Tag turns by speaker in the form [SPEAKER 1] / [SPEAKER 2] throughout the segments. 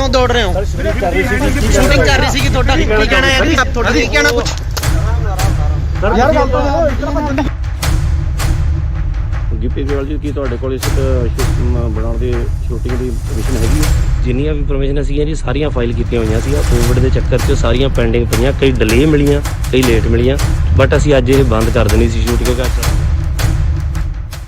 [SPEAKER 1] क्यों दौड़ रहे हो? शूटिंग कर रही थी ਤੁਹਾਡਾ ਕੀ ਕਹਿਣਾ ਹੈ ਜੀ? ਤੁਹਾਡਾ ਕੀ ਕਹਿਣਾ ਕੁਝ?
[SPEAKER 2] ਗਿੱਪੀ ਗਰੇਵਾਲ ਜੀ ਕੀ ਤੁਹਾਡੇ ਕੋਲ ਇਸ ਬਣਾਉਣ ਦੀ ਸ਼ੂਟਿੰਗ ਦੀ ਪਰਮਿਸ਼ਨ ਹੈਗੀ ਹੈ?
[SPEAKER 3] ਜਿੰਨੀਆਂ ਵੀ ਪਰਮਿਸ਼ਨ ਸੀਗੀਆਂ ਜੀ ਸਾਰੀਆਂ ਫਾਈਲ ਕੀਤੀਆਂ ਹੋਈਆਂ ਸੀ। ਕੋਵਿਡ ਦੇ ਚੱਕਰ 'ਚ ਸਾਰੀਆਂ ਪੈਂਡਿੰਗ ਪਈਆਂ, ਕਈ ਡਿਲੇ ਮਿਲੀਆਂ, ਕਈ ਲੇਟ ਮਿਲੀਆਂ, ਬਟ ਅਸੀਂ ਅੱਜ ਇਹ ਬੰਦ ਕਰ ਦੇਣੀ ਸੀ ਸ਼ੂਟ ਕਿਉਂਕਿ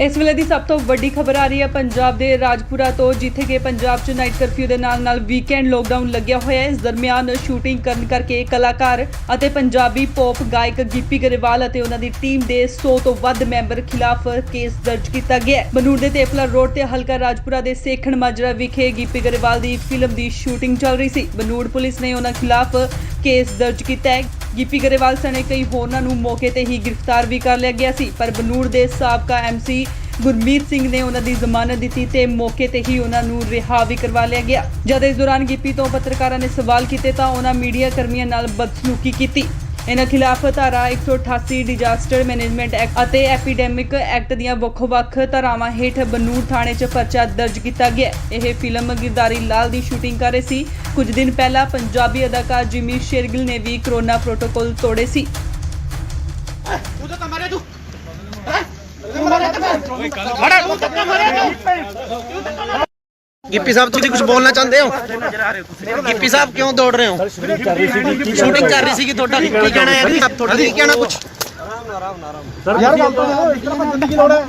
[SPEAKER 4] ਇਸ ਵੇਲੇ ਦੀ ਸਭ ਤੋਂ ਵੱਡੀ ਖਬਰ ਆ ਰਹੀ ਹੈ ਪੰਜਾਬ ਦੇ ਰਾਜਪੁਰਾ ਤੋਂ, ਜਿੱਥੇ ਕਿ ਪੰਜਾਬ 'ਚ ਨਾਈਟ ਕਰਫਿਊ ਦੇ ਨਾਲ ਵੀਕਐਂਡ ਲੋਕਡਾਊਨ ਲੱਗਿਆ ਹੋਇਆ ਹੈ। ਇਸ ਦਰਮਿਆਨ ਸ਼ੂਟਿੰਗ ਕਰਨ ਕਰਕੇ ਕਲਾਕਾਰ ਅਤੇ ਪੰਜਾਬੀ ਪੌਪ ਗਾਇਕ ਗਿੱਪੀ ਗਰੇਵਾਲ ਅਤੇ ਉਹਨਾਂ ਦੀ ਟੀਮ ਦੇ 100 ਤੋਂ ਵੱਧ ਮੈਂਬਰ ਖਿਲਾਫ ਕੇਸ ਦਰਜ ਕੀਤਾ ਗਿਆ ਹੈ। ਬਨੂੜ ਦੇ ਤੇਪਲਾ ਰੋਡ ਤੇ ਹਲਕਾ ਰਾਜਪੁਰਾ ਦੇ ਸੇਖਣ ਮਾਜਰਾ ਵਿਖੇ ਗਿੱਪੀ ਗਰੇਵਾਲ ਦੀ ਫਿਲਮ ਦੀ ਸ਼ੂਟਿੰਗ ਚੱਲ ਰਹੀ ਸੀ। ਬਨੂੜ ਪੁਲਿਸ ਨੇ ਉਹਨਾਂ ਖਿਲਾਫ ਕੇਸ ਦਰਜ ਕੀਤਾ ਹੈ। ਗਿੱਪੀ ਗਰੇਵਾਲ ਸਣੇ ਕਈ ਹੋਰਨਾਂ ਨੂੰ ਮੌਕੇ ਤੇ ਹੀ ਗ੍ਰਿਫਤਾਰ ਵੀ ਕਰ ਲਿਆ ਗਿਆ ਸੀ, ਪਰ ਬਨੂੜ ਦੇ ਸਾਬਕਾ ਐਮਸੀ ਗੁਰਮੀਤ ਸਿੰਘ ਨੇ ਉਹਨਾਂ ਦੀ ਜ਼ਮਾਨਤ ਦਿੱਤੀ ਤੇ ਮੌਕੇ ਤੇ ਹੀ ਉਹਨਾਂ ਨੂੰ ਰਿਹਾ ਵੀ ਕਰਵਾ ਲਿਆ ਗਿਆ। ਜਦ ਇਸ ਦੌਰਾਨ ਗਿੱਪੀ ਤੋਂ ਪੱਤਰਕਾਰਾਂ ਨੇ ਸਵਾਲ ਕੀਤੇ ਤਾਂ ਉਹਨਾਂ ਮੀਡੀਆ ਕਰਮੀਆਂ ਨਾਲ ਬਦਸਲੂਕੀ ਕੀਤੀ। ਇਹਨਾਂ ਖਿਲਾਫ ਧਾਰਾ 188 ਡਿਜ਼ਾਸਟਰ ਮੈਨੇਜਮੈਂਟ ਐਕਟ ਅਤੇ ਐਪੀਡੈਮਿਕ ਐਕਟ ਦੀਆਂ ਵੱਖ-ਵੱਖ ਧਾਰਾਵਾਂ ਹੇਠ ਬਨੂੜ ਥਾਣੇ 'ਚ ਪਰਚਾ ਦਰਜ ਕੀਤਾ ਗਿਆ। ਇਹ ਫਿਲਮ ਗਿਰਦਾਰੀ ਲਾਲ ਦੀ ਸ਼ੂਟਿੰਗ ਕਰ ਰਹੀ ਸੀ। ਕੁਝ ਦਿਨ ਪਹਿਲਾਂ ਪੰਜਾਬੀ ਅਦਾਕਾਰ ਜਿਮੀ ਸ਼ੇਰਗਿਲ ਨੇ ਵੀ ਕੋਰੋਨਾ ਪ੍ਰੋਟੋਕਾਲ ਤੋੜੇ ਸੀ।
[SPEAKER 1] गिप्पी साहब तुम कुछ बोलना चाहते हो? गिप्पी साहब क्यों दौड़ रहे हो? शूटिंग कर रही थी ਤੁਹਾਡਾ ਕੀ ਕਹਿਣਾ ਹੈ ਜੀ? ਤੁਹਾਡਾ ਕੀ ਕਹਿਣਾ ਕੁਝ?
[SPEAKER 5] ਯਾਰ ਗੱਲ ਤਾਂ ਇਤਨਾ ਬੰਦੇ ਦੀ ਲੋੜ ਹੈ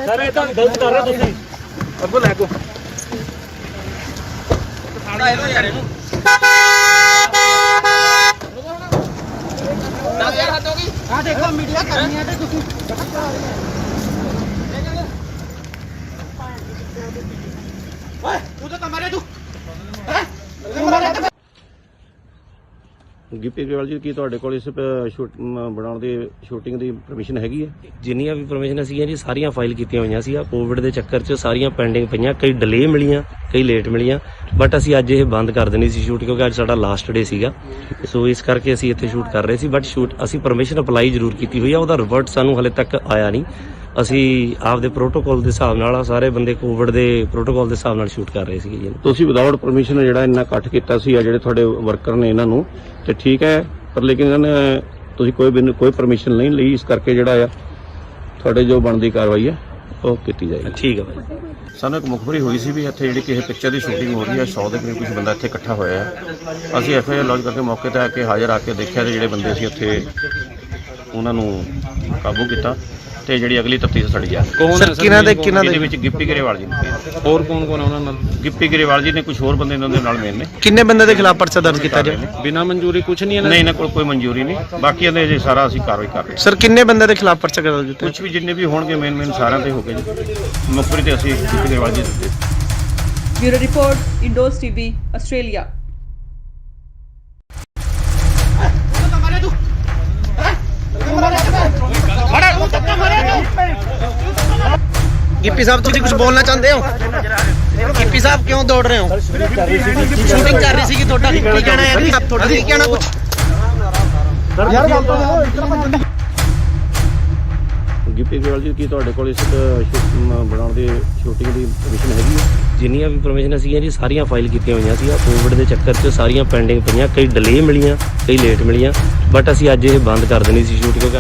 [SPEAKER 5] ਸਰ, ਇਹ ਤਾਂ ਗਲਤ ਕਰ ਰਹੇ ਤੁਸੀਂ। ਅੱਗੋਂ ਲੈ ਕੋ ਸਾਡਾ ਇਹੋ ਯਾਰ ਇਹਨੂੰ ਨਾ ਯਾਰ ਹੱਦ ਹੋ ਗਈ। ਆ ਦੇਖੋ ਮੀਡੀਆ ਕਰਨੀ ਹੈ ਤੇ ਤੁਸੀਂ ਓਏ ਤੂੰ ਤਾਂ ਮਾਰੇ ਤੂੰ
[SPEAKER 2] ਗਿੱਪੀ ਗਰੇਵਾਲ ਜੀ ਕੀ ਤੁਹਾਡੇ ਕੋਲ ਇਸ ਬਣਾਉਣ ਦੀ ਸ਼ੂਟਿੰਗ ਦੀ ਪਰਮਿਸ਼ਨ ਹੈਗੀ ਹੈ?
[SPEAKER 3] ਜਿੰਨੀਆਂ ਵੀ ਪਰਮਿਸ਼ਨ ਸੀਗੀਆਂ ਜੀ ਸਾਰੀਆਂ ਫਾਈਲ ਕੀਤੀਆਂ ਹੋਈਆਂ ਸੀ। ਕੋਵਿਡ ਦੇ ਚੱਕਰ 'ਚ ਸਾਰੀਆਂ ਪੈਂਡਿੰਗ ਪਈਆਂ, ਕਈ ਡਿਲੇ ਮਿਲੀਆਂ, ਕਈ ਲੇਟ ਮਿਲੀਆਂ, ਬਟ ਅਸੀਂ ਅੱਜ ਇਹ ਬੰਦ ਕਰ ਦੇਣੀ ਸੀ ਸ਼ੂਟ ਕਿਉਂਕਿ ਅੱਜ ਸਾਡਾ ਲਾਸਟ ਡੇ ਸੀਗਾ। ਸੋ ਇਸ ਕਰਕੇ ਅਸੀਂ ਇੱਥੇ ਸ਼ੂਟ ਕਰ ਰਹੇ ਸੀ, ਬਟ ਅਸੀਂ ਪਰਮਿਸ਼ਨ ਅਪਲਾਈ ਜ਼ਰੂਰ ਕੀਤੀ ਹੋਈ ਆ, ਉਹਦਾ ਰਿਵਰਟ ਸਾਨੂੰ ਹਲੇ ਤੱਕ ਆਇਆ ਨਹੀਂ। ਅਸੀਂ ਆਪਦੇ ਪ੍ਰੋਟੋਕਾਲ ਦੇ ਹਿਸਾਬ ਨਾਲ ਸਾਰੇ ਬੰਦੇ ਕੋਵਿਡ ਦੇ ਪ੍ਰੋਟੋਕਾਲ ਦੇ ਹਿਸਾਬ ਨਾਲ ਸ਼ੂਟ ਕਰ ਰਹੇ ਸੀਗੇ ਜੀ।
[SPEAKER 2] ਤੁਸੀਂ ਵਿਦਆਊਟ ਪਰਮਿਸ਼ਨ ਜਿਹੜਾ ਇੰਨਾ ਇਕੱਠ ਕੀਤਾ ਸੀ ਜਿਹੜੇ ਤੁਹਾਡੇ ਵਰਕਰ ਨੇ ਇਹਨਾਂ ਨੂੰ, ਤੇ ਠੀਕ ਹੈ, ਪਰ ਲੇਕਿਨ ਇਹਨਾਂ ਨੇ ਤੁਸੀਂ ਕੋਈ ਪਰਮਿਸ਼ਨ ਨਹੀਂ ਲਈ, ਇਸ ਕਰਕੇ ਜਿਹੜਾ ਆ ਤੁਹਾਡੇ ਜੋ ਬਣਦੀ ਕਾਰਵਾਈ ਹੈ ਉਹ ਕੀਤੀ ਜਾਏਗੀ।
[SPEAKER 3] ਠੀਕ ਹੈ ਭਾਈ।
[SPEAKER 2] ਸਾਨੂੰ ਇੱਕ ਮੁਖਬਰੀ ਹੋਈ ਸੀ ਵੀ ਇੱਥੇ ਜਿਹੜੀ ਕਿਸੇ ਪਿਕਚਰ ਦੀ ਸ਼ੂਟਿੰਗ ਹੋ ਰਹੀ ਹੈ, 100 ਦੇ ਕਰੀਬ ਕੁਝ ਬੰਦਾ ਇੱਥੇ ਇਕੱਠਾ ਹੋਇਆ ਹੈ। ਅਸੀਂ FIR ਲੌਂਚ ਕਰਕੇ ਮੌਕੇ ਤੇ ਆ ਕੇ ਹਾਜ਼ਰ ਆ ਕੇ ਦੇਖਿਆ ਤੇ ਜਿਹੜੇ ਬੰਦੇ ਸੀ ਉੱਥੇ ਉਹਨਾਂ ਨੂੰ ਕਾਬੂ ਕੀਤਾ ਤੇ ਜਿਹੜੀ ਅਗਲੀ ਤਫਤੀਸ਼ ਸਾਡੀ ਆ।
[SPEAKER 1] ਸਰ ਕਿਹਨਾਂ ਦੇ
[SPEAKER 2] ਵਿੱਚ ਗਿੱਪੀ ਗਰੇਵਾਲ ਜੀ ਨੇ।
[SPEAKER 5] ਹੋਰ ਕੌਣ ਕੌਣ ਉਹਨਾਂ ਨਾਲ?
[SPEAKER 2] ਗਿੱਪੀ ਗਰੇਵਾਲ ਜੀ ਨੇ, ਕੁਝ ਹੋਰ ਬੰਦੇ ਇਹਨਾਂ ਦੇ ਨਾਲ ਮੇਨ ਨੇ।
[SPEAKER 1] ਕਿੰਨੇ ਬੰਦੇ ਦੇ ਖਿਲਾਫ ਪਰਚਾ ਦਰਜ ਕੀਤਾ ਜਾਏ?
[SPEAKER 5] ਬਿਨਾਂ ਮਨਜ਼ੂਰੀ ਕੁਝ ਨਹੀਂ
[SPEAKER 2] ਨਹੀਂ, ਇਹਨਾਂ ਕੋਲ ਕੋਈ ਮਨਜ਼ੂਰੀ ਨਹੀਂ। ਬਾਕੀ ਇਹਦੇ ਜੇ ਸਾਰਾ ਅਸੀਂ ਕਾਰਵਾਈ ਕਰ ਰਹੇ ਹਾਂ।
[SPEAKER 1] ਸਰ ਕਿੰਨੇ ਬੰਦੇ ਦੇ ਖਿਲਾਫ ਪਰਚਾ ਦਰਜ ਕੀਤਾ?
[SPEAKER 2] ਕੁਝ ਵੀ ਜਿੰਨੇ ਵੀ ਹੋਣਗੇ ਮੇਨ ਸਾਰਿਆਂ ਤੇ ਹੋ ਗਏ ਜੀ। ਮੁਖਬਰੀ ਤੇ ਅਸੀਂ ਗਿੱਪੀ ਗਰੇਵਾਲ ਜੀ ਦਿੱਤੇ।
[SPEAKER 4] Bureau report, Indos TV, Australia.
[SPEAKER 1] Gippy sahab तुम कुछ बोलना चाहते हो? गिप्पी साहब क्यों दौड़ रहे हो? शूटिंग कर रही थी ਤੁਹਾਡਾ ਕੀ ਕਹਿਣਾ ਹੈ ਜੀ? ਤੁਹਾਡਾ ਕੀ ਕਹਿਣਾ ਕੁਝ?
[SPEAKER 5] ਯਾਰ ਗੱਲ ਤਾਂ ਇਤਨਾ ਬੰਦੇ
[SPEAKER 2] ਗਿੱਪੀ ਗਰੇਵਾਲ ਜੀ ਕੀ ਤੁਹਾਡੇ ਕੋਲ ਇਸ ਬਣਾਉਣ ਦੀ ਸ਼ੂਟਿੰਗ ਦੀ ਪਰਮਿਸ਼ਨ ਹੈਗੀ ਹੈ?
[SPEAKER 3] ਜਿੰਨੀਆਂ ਵੀ ਪਰਮਿਸ਼ਨ ਸੀਗੀਆਂ ਜੀ ਸਾਰੀਆਂ ਫਾਈਲ ਕੀਤੀਆਂ ਹੋਈਆਂ ਸੀ। ਕੋਵਿਡ ਦੇ ਚੱਕਰ 'ਚ ਸਾਰੀਆਂ ਪੈਂਡਿੰਗ ਪਈਆਂ, ਕਈ ਡਿਲੇ ਮਿਲੀਆਂ, ਕਈ ਲੇਟ ਮਿਲੀਆਂ, ਬਟ ਅਸੀਂ ਅੱਜ ਇਹ ਬੰਦ ਕਰ ਦੇਣੀ ਸੀ ਸ਼ੂਟ ਕਿਉਂਕਿ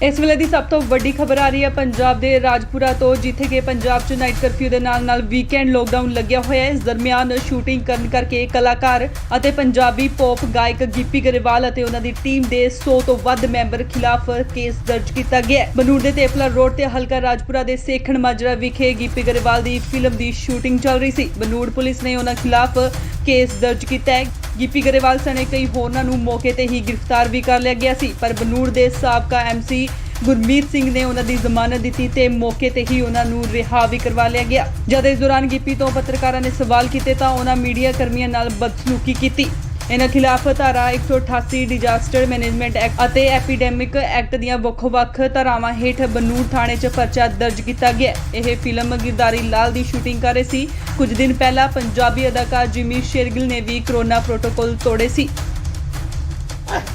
[SPEAKER 4] ਇਸ ਵੇਲੇ ਦੀ ਸਭ ਤੋਂ ਵੱਡੀ ਖਬਰ ਆ ਰਹੀ ਹੈ ਪੰਜਾਬ ਦੇ ਰਾਜਪੁਰਾ ਤੋਂ, ਜਿੱਥੇ ਕਿ ਪੰਜਾਬ 'ਚ ਨਾਈਟ ਕਰਫਿਊ ਦੇ ਨਾਲ ਵੀਕਐਂਡ ਲੋਕਡਾਊਨ ਲੱਗਿਆ ਹੋਇਆ ਹੈ। ਇਸ ਦਰਮਿਆਨ ਸ਼ੂਟਿੰਗ ਕਰਨ ਕਰਕੇ ਕਲਾਕਾਰ ਅਤੇ ਪੰਜਾਬੀ ਪੌਪ ਗਾਇਕ ਗਿੱਪੀ ਗਰੇਵਾਲ ਅਤੇ ਉਹਨਾਂ ਦੀ ਟੀਮ ਦੇ 100 ਤੋਂ ਵੱਧ ਮੈਂਬਰ ਖਿਲਾਫ ਕੇਸ ਦਰਜ ਕੀਤਾ ਗਿਆ ਹੈ। ਬਨੂੜ ਦੇ ਤੇਪਲਾ ਰੋਡ ਤੇ ਹਲਕਾ ਰਾਜਪੁਰਾ ਦੇ ਸੇਖਣ ਮਾਜਰਾ ਵਿਖੇ ਗਿੱਪੀ ਗਰੇਵਾਲ ਦੀ ਫਿਲਮ ਦੀ ਸ਼ੂਟਿੰਗ ਚੱਲ ਰਹੀ ਸੀ। ਬਨੂੜ ਪੁਲਿਸ ਨੇ ਉਹਨਾਂ ਖਿਲਾਫ ਕੇਸ ਦਰਜ ਕੀਤਾ ਹੈ। ਗਿੱਪੀ ਗਰੇਵਾਲ ਸਣੇ ਕਈ ਹੋਰਨਾਂ ਨੂੰ ਮੌਕੇ ਤੇ ਹੀ ਗ੍ਰਿਫਤਾਰ ਵੀ ਕਰ ਲਿਆ ਗਿਆ ਸੀ, ਪਰ ਬਨੂੜ ਦੇ ਸਾਬਕਾ ਐਮਸੀ ਗੁਰਮੀਤ ਸਿੰਘ ਨੇ ਉਹਨਾਂ ਦੀ ਜ਼ਮਾਨਤ ਦਿੱਤੀ ਤੇ ਮੌਕੇ ਤੇ ਹੀ ਉਹਨਾਂ ਨੂੰ ਰਿਹਾ ਵੀ ਕਰਵਾ ਲਿਆ ਗਿਆ। ਜਦ ਇਸ ਦੌਰਾਨ ਗਿੱਪੀ ਤੋਂ ਪੱਤਰਕਾਰਾਂ ਨੇ ਸਵਾਲ ਕੀਤੇ ਤਾਂ ਉਹਨਾਂ ਮੀਡੀਆ ਕਰਮੀਆਂ ਨਾਲ ਬਦਸਲੂਕੀ ਕੀਤੀ। ਇਹਨਾਂ ਖਿਲਾਫ ਧਾਰਾ 188 ਡਿਜ਼ਾਸਟਰ ਮੈਨੇਜਮੈਂਟ ਐਕਟ ਅਤੇ ਐਪੀਡੈਮਿਕ ਐਕਟ ਦੀਆਂ ਵੱਖ-ਵੱਖ ਧਾਰਾਵਾਂ ਹੇਠ ਬਨੂੜ ਥਾਣੇ 'ਚ ਪਰਚਾ ਦਰਜ ਕੀਤਾ ਗਿਆ। ਇਹ ਫਿਲਮ ਗਿਰਦਾਰੀ ਲਾਲ ਦੀ ਸ਼ੂਟਿੰਗ ਕਰ ਰਹੀ ਸੀ। ਕੁਝ ਦਿਨ ਪਹਿਲਾਂ ਪੰਜਾਬੀ ਅਦਾਕਾਰ ਜਿਮੀ ਸ਼ੇਰਗਿਲ ਨੇ ਵੀ ਕੋਰੋਨਾ ਪ੍ਰੋਟੋਕਾਲ ਤੋੜੇ ਸੀ।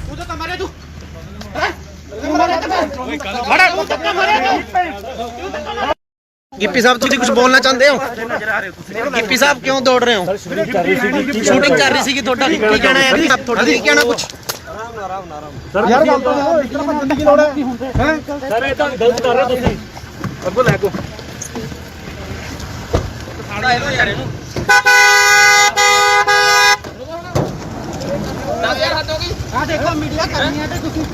[SPEAKER 1] ਤੂੰ ਤਾਂ ਮਾਰੇ ਤੂੰ ਗਿੱਪੀ ਸਾਹਿਬ ਤੁਸੀਂ ਕੁਝ ਬੋਲਣਾ ਚਾਹੁੰਦੇ ਹੋ? ਗਿੱਪੀ ਸਾਹਿਬ ਕਿਉਂ ਦੌੜ ਰਹੇ ਹੋ? ਸ਼ੂਟਿੰਗ ਕਰ ਰਹੀ ਸੀਗੀ ਤੁਹਾਡਾ ਕੀ ਕਹਿਣਾ ਹੈ ਜੀ? ਤੁਹਾਡਾ ਕੀ ਕਹਿਣਾ ਕੁਝ?
[SPEAKER 5] ਯਾਰ ਗੱਲ ਤਾਂ ਇਤਨਾ ਭੱਜਣ ਦੀ ਲੋੜ ਹੈ ਸਰ ਇਹ ਤਾਂ ਗਲਤ ਕਰ ਰਹੇ ਹੋ ਤੁਸੀਂ ਅੱਗੋਂ ਲੈ ਕੋ ਸਾੜਾ ਇਹੋ ਯਾਰ ਇਹਨੂੰ 10000 ਹੱਦ ਹੋ ਗਈ ਆ ਦੇਖੋ ਮੀਡੀਆ ਕਰਨੀ ਹੈ ਤੇ ਤੁਸੀਂ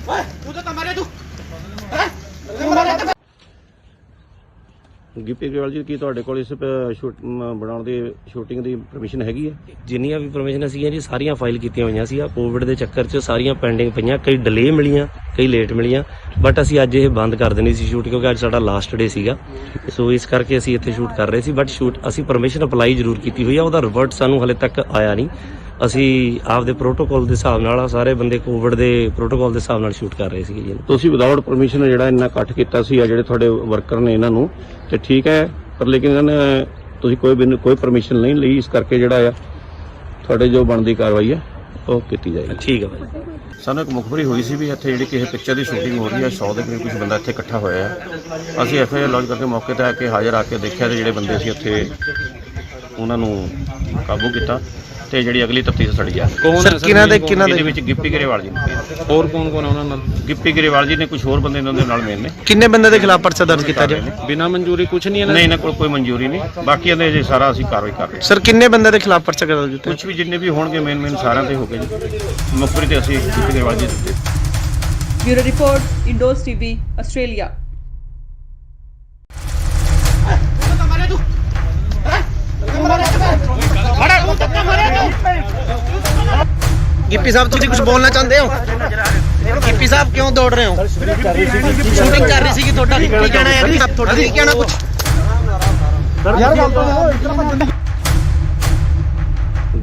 [SPEAKER 5] ਓਏ ਤੂੰ ਤਾਂ ਮਾਰਿਆ ਤੂੰ ਤੂੰ ਮਾਰਿਆ
[SPEAKER 2] ਗਿੱਪੀ ਗਰੇਵਾਲ ਜੀ ਕੀ ਤੁਹਾਡੇ ਕੋਲ ਇਸ ਬਣਾਉਣ ਦੀ ਸ਼ੂਟਿੰਗ ਦੀ ਪਰਮਿਸ਼ਨ ਹੈਗੀ ਹੈ?
[SPEAKER 3] ਜਿੰਨੀਆਂ ਵੀ ਪਰਮਿਸ਼ਨ ਸੀਗੀਆਂ ਜੀ ਸਾਰੀਆਂ ਫਾਈਲ ਕੀਤੀਆਂ ਹੋਈਆਂ ਸੀ। ਕੋਵਿਡ ਦੇ ਚੱਕਰ 'ਚ ਸਾਰੀਆਂ ਪੈਂਡਿੰਗ ਪਈਆਂ, ਕਈ ਡਿਲੇ ਮਿਲੀਆਂ, ਕਈ ਲੇਟ ਮਿਲੀਆਂ, ਬਟ ਅਸੀਂ ਅੱਜ ਇਹ ਬੰਦ ਕਰ ਦੇਣੀ ਸੀ ਸ਼ੂਟ ਕਿਉਂਕਿ ਅੱਜ ਸਾਡਾ ਲਾਸਟ ਡੇ ਸੀਗਾ। ਸੋ ਇਸ ਕਰਕੇ ਅਸੀਂ ਇੱਥੇ ਸ਼ੂਟ ਕਰ ਰਹੇ ਸੀ, ਬਟ ਸ਼ੂਟ ਅਸੀਂ ਪਰਮਿਸ਼ਨ ਅਪਲਾਈ ਜ਼ਰੂਰ ਕੀਤੀ ਹੋਈ ਆ, ਉਹਦਾ ਰਿਵਰਟ ਸਾਨੂੰ ਹਲੇ ਤੱਕ ਆਇਆ ਨਹੀਂ। ਅਸੀਂ ਆਪਦੇ ਪ੍ਰੋਟੋਕਾਲ ਦੇ ਹਿਸਾਬ ਨਾਲ ਸਾਰੇ ਬੰਦੇ ਕੋਵਿਡ ਦੇ ਪ੍ਰੋਟੋਕਾਲ ਦੇ ਹਿਸਾਬ ਨਾਲ ਸ਼ੂਟ ਕਰ ਰਹੇ ਸੀਗੇ ਜੀ।
[SPEAKER 2] ਤੁਸੀਂ ਵਿਦਆਊਟ ਪਰਮਿਸ਼ਨ ਜਿਹੜਾ ਇੰਨਾ ਇਕੱਠ ਕੀਤਾ ਸੀ ਆ ਜਿਹੜੇ ਤੁਹਾਡੇ ਵਰਕਰ ਨੇ ਇਹਨਾਂ ਨੂੰ ਤੇ ਠੀਕ ਹੈ, ਪਰ ਲੇਕਿਨ ਇਹਨਾਂ ਨੇ ਤੁਸੀਂ ਕੋਈ ਪਰਮਿਸ਼ਨ ਨਹੀਂ ਲਈ, ਇਸ ਕਰਕੇ ਜਿਹੜਾ ਆ ਤੁਹਾਡੇ ਜੋ ਬਣਦੀ ਕਾਰਵਾਈ ਹੈ ਉਹ ਕੀਤੀ ਜਾਏਗੀ।
[SPEAKER 3] ਠੀਕ ਹੈ ਭਾਈ।
[SPEAKER 2] ਸਾਨੂੰ ਇੱਕ ਮੁਖਬਰੀ ਹੋਈ ਸੀ ਵੀ ਇੱਥੇ ਜਿਹੜੀ ਕਿਸੇ ਪਿਕਚਰ ਦੀ ਸ਼ੂਟਿੰਗ ਹੋ ਰਹੀ ਹੈ, 100 ਦੇ ਕਰੀਬ ਕੁਝ ਬੰਦਾ ਇੱਥੇ ਇਕੱਠਾ ਹੋਇਆ ਹੈ। ਅਸੀਂ ਐਫਆਈਆਰ ਲੌਂਚ ਕਰਕੇ ਮੌਕੇ ਤੇ ਆ ਕੇ ਹਾਜ਼ਰ ਆ ਕੇ ਦੇਖਿਆ ਤੇ ਜਿਹੜੇ ਬੰਦੇ ਸੀ ਉੱਥੇ ਉਹਨਾਂ ਨੂੰ ਕਾਬੂ ਕੀਤਾ ਤੇ ਜਿਹੜੀ ਅਗਲੀ ਤਫਤੀਸ਼ ਸੜੀ ਆ।
[SPEAKER 1] ਸਰ ਕਿਹਨਾਂ ਦੇ
[SPEAKER 2] ਇਹਦੇ ਵਿੱਚ ਗਿੱਪੀ ਗਰੇਵਾਲ ਜੀ ਨੇ।
[SPEAKER 5] ਹੋਰ ਕੌਣ ਕੌਣ ਉਹਨਾਂ ਨਾਲ?
[SPEAKER 2] ਗਿੱਪੀ ਗਰੇਵਾਲ ਜੀ ਨੇ, ਕੁਝ ਹੋਰ ਬੰਦੇ ਇਹਨਾਂ ਦੇ ਨਾਲ ਮੇਨ ਨੇ।
[SPEAKER 1] ਕਿੰਨੇ ਬੰਦੇ ਦੇ ਖਿਲਾਫ ਪਰਚਾ ਦਰਜ ਕੀਤਾ ਜੀ?
[SPEAKER 5] ਬਿਨਾਂ ਮਨਜ਼ੂਰੀ ਕੁਝ ਨਹੀਂ
[SPEAKER 2] ਨਹੀਂ, ਇਹਨਾਂ ਕੋਲ ਕੋਈ ਮਨਜ਼ੂਰੀ ਨਹੀਂ। ਬਾਕੀ ਇਹਦੇ ਜੇ ਸਾਰਾ ਅਸੀਂ ਕਾਰਵਾਈ ਕਰ ਰਹੇ
[SPEAKER 1] ਸਰ ਕਿੰਨੇ ਬੰਦੇ ਦੇ ਖਿਲਾਫ ਪਰਚਾ ਦਰਜ ਕੀਤਾ?
[SPEAKER 2] ਕੁਝ ਵੀ ਜਿੰਨੇ ਵੀ ਹੋਣਗੇ ਮੇਨ ਸਾਰਿਆਂ ਤੇ ਹੋ ਗਏ ਜੀ। ਮੁਖਬਰੀ ਤੇ ਅਸੀਂ ਗਿੱਪੀ ਗਰੇਵਾਲ ਜੀ ਦਿੱਤੇ।
[SPEAKER 4] Bureau report, Indos TV, Australia.
[SPEAKER 1] Gippy sahib ਤੁਸੀਂ ਕੁਝ ਬੋਲਣਾ ਚਾਹੁੰਦੇ ਹੋ? ਗਿੱਪੀ ਸਾਹਿਬ ਕਿਉਂ ਦੌੜ ਰਹੇ ਹੋ? ਸ਼ੂਟਿੰਗ ਕਰ ਰਹੀ ਸੀਗੀ ਤੁਹਾਡਾ ਕੀ ਕਹਿਣਾ ਹੈ ਜੀ? ਤੁਹਾਡਾ ਕੀ ਕਹਿਣਾ ਕੁਝ?
[SPEAKER 5] ਯਾਰ ਗੱਲ ਤਾਂ ਇਤਨਾ ਭੱਜਣ ਦੀ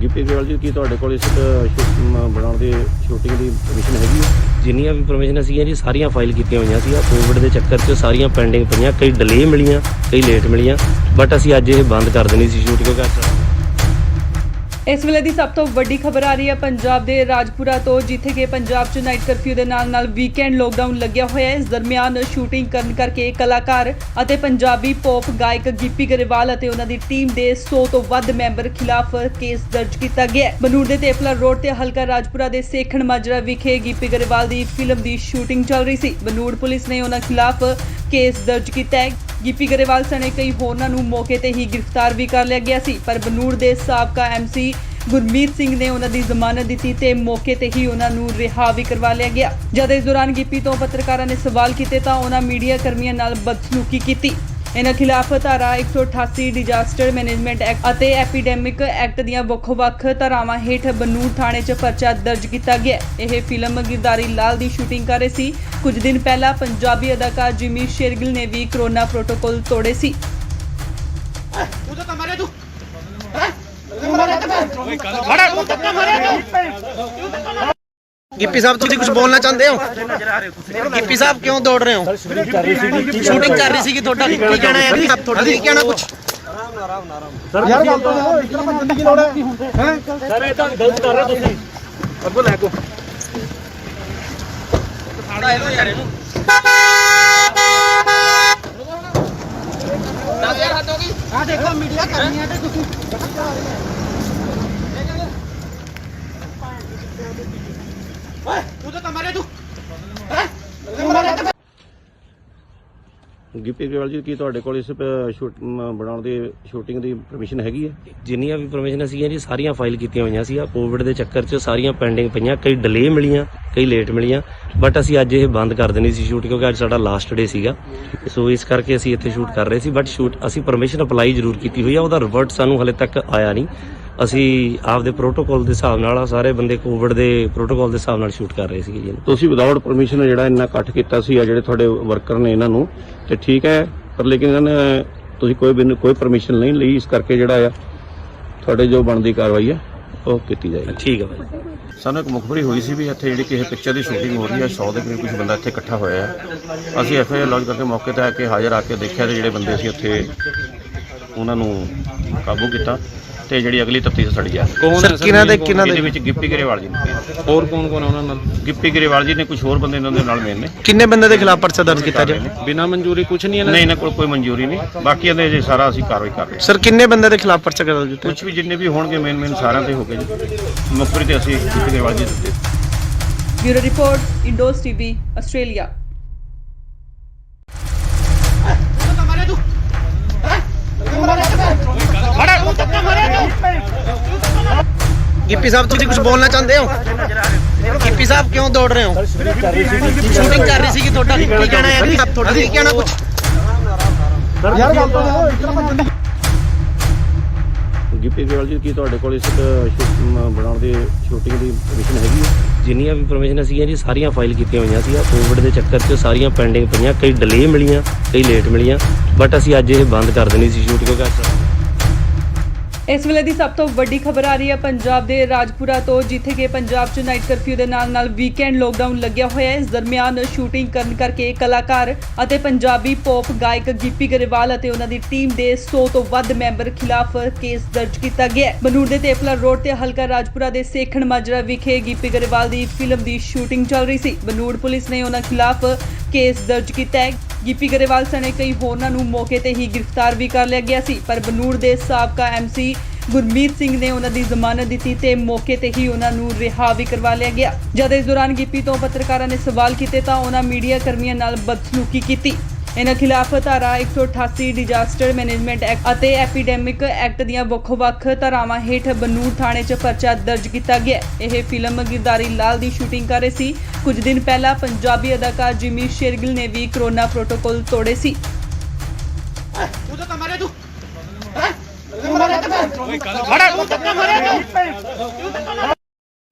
[SPEAKER 2] ਗਿੱਪੀ ਗਰੇਵਾਲ ਜੀ ਕੀ ਤੁਹਾਡੇ ਕੋਲ ਇਸ ਬਣਾਉਣ ਦੀ ਸ਼ੂਟਿੰਗ ਦੀ ਪਰਮਿਸ਼ਨ ਹੈਗੀ ਹੈ?
[SPEAKER 3] ਜਿੰਨੀਆਂ ਵੀ ਪਰਮਿਸ਼ਨ ਸੀਗੀਆਂ ਜੀ ਸਾਰੀਆਂ ਫਾਈਲ ਕੀਤੀਆਂ ਹੋਈਆਂ ਸੀ। ਕੋਵਿਡ ਦੇ ਚੱਕਰ 'ਚ ਸਾਰੀਆਂ ਪੈਂਡਿੰਗ ਪਈਆਂ, ਕਈ ਡਿਲੇ ਮਿਲੀਆਂ, ਕਈ ਲੇਟ ਮਿਲੀਆਂ, ਬਟ ਅਸੀਂ ਅੱਜ ਇਹ ਬੰਦ ਕਰ ਦੇਣੀ ਸੀ ਸ਼ੂਟ ਕਿਉਂਕਿ
[SPEAKER 4] ਇਸ ਵੇਲੇ ਦੀ ਸਭ ਤੋਂ ਵੱਡੀ ਖਬਰ ਆ ਰਹੀ ਹੈ ਪੰਜਾਬ ਦੇ ਰਾਜਪੁਰਾ ਤੋਂ, ਜਿੱਥੇ ਕਿ ਪੰਜਾਬ 'ਚ ਨਾਈਟ ਕਰਫਿਊ ਦੇ ਨਾਲ ਵੀਕਐਂਡ ਲੋਕਡਾਊਨ ਲੱਗਿਆ ਹੋਇਆ ਹੈ। ਇਸ ਦਰਮਿਆਨ ਸ਼ੂਟਿੰਗ ਕਰਨ ਕਰਕੇ ਕਲਾਕਾਰ ਅਤੇ ਪੰਜਾਬੀ ਪੌਪ ਗਾਇਕ ਗਿੱਪੀ ਗਰੇਵਾਲ ਅਤੇ ਉਹਨਾਂ ਦੀ ਟੀਮ ਦੇ 100 ਤੋਂ ਵੱਧ ਮੈਂਬਰ ਖਿਲਾਫ ਕੇਸ ਦਰਜ ਕੀਤਾ ਗਿਆ ਹੈ। ਬਨੂੜ ਦੇ ਤੇਪਲਾ ਰੋਡ ਤੇ ਹਲਕਾ ਰਾਜਪੁਰਾ ਦੇ ਸੇਖਣ ਮਾਜਰਾ ਵਿਖੇ ਗਿੱਪੀ ਗਰੇਵਾਲ ਦੀ ਫਿਲਮ ਦੀ ਸ਼ੂਟਿੰਗ ਚੱਲ ਰਹੀ ਸੀ। ਬਨੂੜ ਪੁਲਿਸ ਨੇ ਉਹਨਾਂ ਖਿਲਾਫ ਕੇਸ ਦਰਜ ਕੀਤਾ ਹੈ। ਗਿੱਪੀ ਗਰੇਵਾਲ ਸਣੇ ਕਈ ਹੋਰਨਾਂ ਨੂੰ ਮੌਕੇ ਤੇ ਹੀ ਗ੍ਰਿਫਤਾਰ ਵੀ ਕਰ ਲਿਆ ਗਿਆ ਸੀ, ਪਰ ਬਨੂੜ ਦੇ ਸਾਬਕਾ ਐਮਸੀ ਗੁਰਮੀਤ ਸਿੰਘ ਨੇ ਉਹਨਾਂ ਦੀ ਜ਼ਮਾਨਤ ਦਿੱਤੀ ਤੇ ਮੌਕੇ ਤੇ ਹੀ ਉਹਨਾਂ ਨੂੰ ਰਿਹਾ ਵੀ ਕਰਵਾ ਲਿਆ ਗਿਆ। ਜਦ ਇਸ ਦੌਰਾਨ ਗਿੱਪੀ ਤੋਂ ਪੱਤਰਕਾਰਾਂ ਨੇ ਸਵਾਲ ਕੀਤੇ ਤਾਂ ਉਹਨਾਂ ਮੀਡੀਆ ਕਰਮੀਆਂ ਨਾਲ ਬਦਸਲੂਕੀ ਕੀਤੀ। ਇਹਨਾਂ ਖਿਲਾਫ ਧਾਰਾ 188 ਡਿਜ਼ਾਸਟਰ ਮੈਨੇਜਮੈਂਟ ਐਕਟ ਅਤੇ ਐਪੀਡੈਮਿਕ ਐਕਟ ਦੀਆਂ ਵੱਖ-ਵੱਖ ਧਾਰਾਵਾਂ ਹੇਠ ਬਨੂੜ ਥਾਣੇ 'ਚ ਪਰਚਾ ਦਰਜ ਕੀਤਾ ਗਿਆ। ਇਹ ਫਿਲਮ ਗਿਰਦਾਰੀ ਲਾਲ ਦੀ ਸ਼ੂਟਿੰਗ ਕਰ ਰਹੇ ਸੀ। ਕੁਝ ਦਿਨ ਪਹਿਲਾਂ ਪੰਜਾਬੀ ਅਦਾਕਾਰ ਜਿਮੀ ਸ਼ੇਰਗਿਲ ਨੇ ਵੀ ਕਰੋਨਾ ਪ੍ਰੋਟੋਕਾਲ ਤੋੜੇ ਸੀ।
[SPEAKER 5] ਤੂੰ ਤਾਂ ਮਾਰਿਆ ਤੂੰ
[SPEAKER 1] ਗਿੱਪੀ ਸਾਹਿਬ ਤੁਸੀਂ ਕੁਝ ਬੋਲਣਾ ਚਾਹੁੰਦੇ ਹੋ? ਗਿੱਪੀ ਸਾਹਿਬ ਕਿਉਂ ਦੌੜ ਰਹੇ ਹੋ? ਸ਼ੂਟਿੰਗ ਕਰ ਰਹੀ ਸੀਗੀ ਤੁਹਾਡਾ ਕੀ ਕਹਿਣਾ ਹੈ ਜੀ? ਤੁਹਾਡਾ ਕੀ ਕਹਿਣਾ ਕੁਝ?
[SPEAKER 5] ਯਾਰ ਗੱਲ ਤਾਂ ਇਤਨਾ ਭੱਜਣ ਦੀ ਲੋੜ ਹੈ ਸਰ ਇਹ ਤਾਂ ਗਲਤ ਕਰ ਰਹੇ ਹੋ ਤੁਸੀਂ ਅੱਗੋਂ ਲੈ ਕੋ ਸਾੜਾ ਇਹੋ ਯਾਰ ਇਹਨੂੰ 10000 ਹੱਦ ਹੋ ਗਈ ਆ ਦੇਖੋ ਮੀਡੀਆ ਕਰਨੀ ਹੈ ਤੇ ਤੁਸੀਂ ਓਏ ਤੂੰ ਤਾਂ ਮਾਰਿਆ ਤੂੰ ਤੂੰ ਮਾਰਿਆ।
[SPEAKER 2] ਗਿੱਪੀ ਗਰੇਵਾਲ ਜੀ ਕੀ ਤੁਹਾਡੇ ਕੋਲ ਇਸ ਬਣਾਉਣ ਦੀ ਸ਼ੂਟਿੰਗ ਦੀ ਪਰਮਿਸ਼ਨ ਹੈਗੀ ਹੈ?
[SPEAKER 3] ਜਿੰਨੀਆਂ ਵੀ ਪਰਮਿਸ਼ਨ ਸੀਗੀਆਂ ਜੀ ਸਾਰੀਆਂ ਫਾਈਲ ਕੀਤੀਆਂ ਹੋਈਆਂ ਸੀ। ਕੋਵਿਡ ਦੇ ਚੱਕਰ 'ਚ ਸਾਰੀਆਂ ਪੈਂਡਿੰਗ ਪਈਆਂ, ਕਈ ਡਿਲੇ ਮਿਲੀਆਂ, ਕਈ ਲੇਟ ਮਿਲੀਆਂ, ਬਟ ਅਸੀਂ ਅੱਜ ਇਹ ਬੰਦ ਕਰ ਦੇਣੀ ਸੀ ਸ਼ੂਟ ਕਿਉਂਕਿ ਅੱਜ ਸਾਡਾ ਲਾਸਟ ਡੇ ਸੀਗਾ। ਸੋ ਇਸ ਕਰਕੇ ਅਸੀਂ ਇੱਥੇ ਸ਼ੂਟ ਕਰ ਰਹੇ ਸੀ, ਬਟ ਸ਼ੂਟ ਅਸੀਂ ਪਰਮਿਸ਼ਨ ਅਪਲਾਈ ਜ਼ਰੂਰ ਕੀਤੀ ਹੋਈ ਆ, ਉਹਦਾ ਰਿਵਰਟ ਸਾਨੂੰ ਹਲੇ ਤੱਕ ਆਇਆ ਨਹੀਂ। ਅਸੀਂ ਆਪਦੇ ਪ੍ਰੋਟੋਕਾਲ ਦੇ ਹਿਸਾਬ ਨਾਲ ਸਾਰੇ ਬੰਦੇ ਕੋਵਿਡ ਦੇ ਪ੍ਰੋਟੋਕਾਲ ਦੇ ਹਿਸਾਬ ਨਾਲ ਸ਼ੂਟ ਕਰ ਰਹੇ ਸੀਗੇ ਜੀ।
[SPEAKER 2] ਤੁਸੀਂ ਵਿਦਆਊਟ ਪਰਮਿਸ਼ਨ ਜਿਹੜਾ ਇੰਨਾ ਇਕੱਠ ਕੀਤਾ ਸੀ ਆ ਜਿਹੜੇ ਤੁਹਾਡੇ ਵਰਕਰ ਨੇ ਇਹਨਾਂ ਨੂੰ ਤੇ ਠੀਕ ਹੈ, ਪਰ ਲੇਕਿਨ ਇਹਨਾਂ ਨੇ ਤੁਸੀਂ ਕੋਈ ਪਰਮਿਸ਼ਨ ਨਹੀਂ ਲਈ, ਇਸ ਕਰਕੇ ਜਿਹੜਾ ਆ ਤੁਹਾਡੇ ਜੋ ਬਣਦੀ ਕਾਰਵਾਈ ਹੈ ਉਹ ਕੀਤੀ ਜਾਏਗੀ।
[SPEAKER 3] ਠੀਕ ਹੈ ਭਾਈ।
[SPEAKER 2] ਸਾਨੂੰ ਇੱਕ ਮੁਖਬਰੀ ਹੋਈ ਸੀ ਵੀ ਇੱਥੇ ਜਿਹੜੀ ਕਿਸੇ ਪਿਕਚਰ ਦੀ ਸ਼ੂਟਿੰਗ ਹੋ ਰਹੀ ਹੈ, 100 ਦੇ ਕਰੀਬ ਕੁਝ ਬੰਦਾ ਇੱਥੇ ਇਕੱਠਾ ਹੋਇਆ ਹੈ। ਅਸੀਂ ਐਫਆਈਆਰ ਲੌਂਚ ਕਰਕੇ ਮੌਕੇ ਤੇ ਆ ਕੇ ਹਾਜ਼ਰ ਆ ਕੇ ਦੇਖਿਆ ਤੇ ਜਿਹੜੇ ਬੰਦੇ ਸੀ ਉੱਥੇ ਉਹਨਾਂ ਨੂੰ ਕਾਬੂ ਕੀਤਾ ਤੇ ਜਿਹੜੀ ਅਗਲੀ ਤਫਤੀਸ਼ ਸੜੀ ਆ
[SPEAKER 1] ਸਰ ਕਿਹਨਾਂ ਦੇ
[SPEAKER 2] ਇਹਦੇ ਵਿੱਚ ਗਿੱਪੀ ਗਰੇਵਾਲ ਜੀ ਨੇ
[SPEAKER 5] ਹੋਰ ਕੌਣ ਕੌਣ ਉਹਨਾਂ ਨਾਲ
[SPEAKER 2] ਗਿੱਪੀ ਗਰੇਵਾਲ ਜੀ ਨੇ ਕੁਝ ਹੋਰ ਬੰਦੇ ਇਹਨਾਂ ਦੇ ਨਾਲ ਮੇਨ ਨੇ
[SPEAKER 1] ਕਿੰਨੇ ਬੰਦੇ ਦੇ ਖਿਲਾਫ ਪਰਚਾ ਦਰਜ ਕੀਤਾ ਜੀ
[SPEAKER 5] ਬਿਨਾਂ ਮਨਜ਼ੂਰੀ ਕੁਝ ਨਹੀਂ
[SPEAKER 2] ਨਹੀਂ ਇਹਨਾਂ ਕੋਲ ਕੋਈ ਮਨਜ਼ੂਰੀ ਨਹੀਂ ਬਾਕੀ ਇਹਦੇ ਜੇ ਸਾਰਾ ਅਸੀਂ ਕਾਰਵਾਈ ਕਰ ਰਹੇ
[SPEAKER 1] ਸਰ ਕਿੰਨੇ ਬੰਦੇ ਦੇ ਖਿਲਾਫ ਪਰਚਾ ਦਰਜ ਕੀਤਾ
[SPEAKER 2] ਕੁਝ ਵੀ ਜਿੰਨੇ ਵੀ ਹੋਣਗੇ ਮੇਨ ਸਾਰਿਆਂ ਤੇ ਹੋ ਗਏ ਜੀ ਮੁਖਬਰੀ ਤੇ ਅਸੀਂ ਗਿੱਪੀ ਗਰੇਵਾਲ ਜੀ ਦਿੱਤੇ
[SPEAKER 4] bureau report Indos TV Australia.
[SPEAKER 1] Gippy sahib ਤੁਸੀਂ ਕੁਝ ਬੋਲਣਾ ਚਾਹੁੰਦੇ ਹੋ ਗਿੱਪੀ ਸਾਹਿਬ ਕਿਉਂ ਦੌੜ ਰਹੇ ਹੋ ਸ਼ੂਟਿੰਗ ਕਰ ਰਹੀ ਸੀ ਕਿ ਤੁਹਾਡਾ ਕੀ ਕਹਿਣਾ ਹੈ ਜੀ ਤੁਹਾਡਾ ਕੀ ਕਹਿਣਾ ਕੁਝ
[SPEAKER 5] ਯਾਰ ਗੱਲ ਤਾਂ
[SPEAKER 2] ਗਿੱਪੀ ਗਰੇਵਾਲ ਜੀ ਕੀ ਤੁਹਾਡੇ ਕੋਲ ਇਸ ਬਣਾਉਣ ਦੀ ਸ਼ੂਟਿੰਗ ਦੀ ਪਰਮਿਸ਼ਨ ਹੈਗੀ ਹੈ
[SPEAKER 3] ਜਿੰਨੀਆਂ ਵੀ ਪਰਮਿਸ਼ਨ ਸੀਗੀਆਂ ਜੀ ਸਾਰੀਆਂ ਫਾਈਲ ਕੀਤੀਆਂ ਹੋਈਆਂ ਸੀ ਕੋਵਿਡ ਦੇ ਚੱਕਰ 'ਚ ਸਾਰੀਆਂ ਪੈਂਡਿੰਗ ਪਈਆਂ ਕਈ ਡਿਲੇ ਮਿਲੀਆਂ ਕਈ ਲੇਟ ਮਿਲੀਆਂ ਬਟ ਅਸੀਂ ਅੱਜ ਇਹ ਬੰਦ ਕਰ ਦੇਣੀ ਸੀ ਸ਼ੂਟ ਕਿਉਂਕਿ
[SPEAKER 4] ਇਸ ਵੇਲੇ ਦੀ ਸਭ ਤੋਂ ਵੱਡੀ ਖਬਰ ਆ ਰਹੀ ਹੈ ਪੰਜਾਬ ਦੇ ਰਾਜਪੁਰਾ ਤੋਂ, ਜਿੱਥੇ ਕਿ ਪੰਜਾਬ 'ਚ ਨਾਈਟ ਕਰਫਿਊ ਦੇ ਨਾਲ ਵੀਕਐਂਡ ਲੋਕਡਾਊਨ ਲੱਗਿਆ ਹੋਇਆ ਹੈ। ਇਸ ਦਰਮਿਆਨ ਸ਼ੂਟਿੰਗ ਕਰਨ ਕਰਕੇ ਕਲਾਕਾਰ ਅਤੇ ਪੰਜਾਬੀ ਪੌਪ ਗਾਇਕ ਗਿੱਪੀ ਗਰੇਵਾਲ ਅਤੇ ਉਹਨਾਂ ਦੀ ਟੀਮ ਦੇ 100 ਤੋਂ ਵੱਧ ਮੈਂਬਰ ਖਿਲਾਫ ਕੇਸ ਦਰਜ ਕੀਤਾ ਗਿਆ ਹੈ। ਬਨੂੜ ਦੇ ਤੇਪਲਾ ਰੋਡ ਤੇ ਹਲਕਾ ਰਾਜਪੁਰਾ ਦੇ ਸੇਖਣ ਮਾਜਰਾ ਵਿਖੇ ਗਿੱਪੀ ਗਰੇਵਾਲ ਦੀ ਫਿਲਮ ਦੀ ਸ਼ੂਟਿੰਗ ਚੱਲ ਰਹੀ ਸੀ। ਬਨੂੜ ਪੁਲਿਸ ਨੇ ਉਹਨਾਂ ਖਿਲਾਫ ਕੇਸ ਦਰਜ ਕੀਤਾ ਹੈ। ਗਿੱਪੀ ਗਰੇਵਾਲ ਸਣੇ ਕਈ ਹੋਰਨਾਂ ਨੂੰ ਮੌਕੇ ਤੇ ਹੀ ਗ੍ਰਿਫਤਾਰ ਵੀ ਕਰ ਲਿਆ ਗਿਆ ਸੀ, ਪਰ ਬਨੂੜ ਦੇ ਸਾਬਕਾ ਐਮਸੀ ਗੁਰਮੀਤ ਸਿੰਘ ਨੇ ਉਹਨਾਂ ਦੀ ਜ਼ਮਾਨਤ ਦਿੱਤੀ ਤੇ ਮੌਕੇ ਤੇ ਹੀ ਉਹਨਾਂ ਨੂੰ ਰਿਹਾ ਵੀ ਕਰਵਾ ਲਿਆ ਗਿਆ। ਜਦ ਇਸ ਦੌਰਾਨ ਗਿੱਪੀ ਤੋਂ ਪੱਤਰਕਾਰਾਂ ਨੇ ਸਵਾਲ ਕੀਤੇ ਤਾਂ ਉਹਨਾਂ ਮੀਡੀਆ ਕਰਮੀਆਂ ਨਾਲ ਬਦਸਲੂਕੀ ਕੀਤੀ। ਇਹਨਾਂ ਖਿਲਾਫ ਧਾਰਾ 188 ਡਿਜ਼ਾਸਟਰ ਮੈਨੇਜਮੈਂਟ ਐਕਟ ਅਤੇ ਐਪੀਡੈਮਿਕ ਐਕਟ ਦੀਆਂ ਵੱਖ-ਵੱਖ ਧਾਰਾਵਾਂ ਹੇਠ ਬਨੂੜ ਥਾਣੇ 'ਚ ਪਰਚਾ ਦਰਜ ਕੀਤਾ ਗਿਆ। ਇਹ ਫਿਲਮ ਗਿਰਦਾਰੀ ਲਾਲ ਦੀ ਸ਼ੂਟਿੰਗ ਕਰ ਰਹੇ ਸੀ। ਕੁਝ ਦਿਨ ਪਹਿਲਾਂ ਪੰਜਾਬੀ ਅਦਾਕਾਰ ਜਿਮੀ ਸ਼ੇਰਗਿਲ ਨੇ ਵੀ ਕੋਰੋਨਾ ਪ੍ਰੋਟੋਕਾਲ ਤੋੜੇ ਸੀ।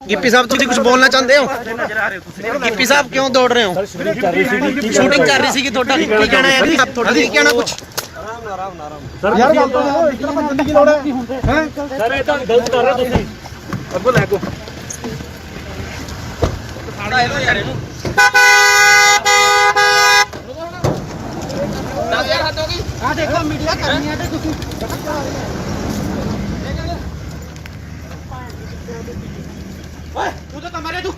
[SPEAKER 1] ਗਿੱਪੀ ਸਾਹਿਬ ਤੁਸੀਂ ਕੁਝ ਬੋਲਣਾ ਚਾਹੁੰਦੇ ਹੋ ਗਿੱਪੀ ਸਾਹਿਬ ਕਿਉਂ ਦੌੜ ਰਹੇ ਹੋ ਸ਼ੂਟਿੰਗ ਕਰ ਰਹੀ ਸੀ ਕਿ ਤੁਹਾਡਾ ਕੀ ਕਹਿਣਾ ਹੈ ਜੀ ਤੁਹਾਡਾ ਕੀ ਕਹਿਣਾ ਕੁਝ
[SPEAKER 5] ਯਾਰ ਗੱਲ ਤਾਂ ਇਸ ਤਰ੍ਹਾਂ ਬੰਦੇ ਦੀ ਲੋੜ ਹੈ ਸਰ ਇਹ ਤਾਂ ਗਲਤ ਕਰ ਰਹੇ ਤੁਸੀਂ ਅੱਗੋਂ ਲੈ ਕੋ ਯਾਰ ਇਹਨੂੰ ਆ ਦੇਖੋ ਮੀਡੀਆ ਕਰਨੀ ਹੈ ਤੇ ਤੁਸੀਂ ਓਏ ਤੂੰ ਤਾਂ ਮਾਰੇ ਤੂੰ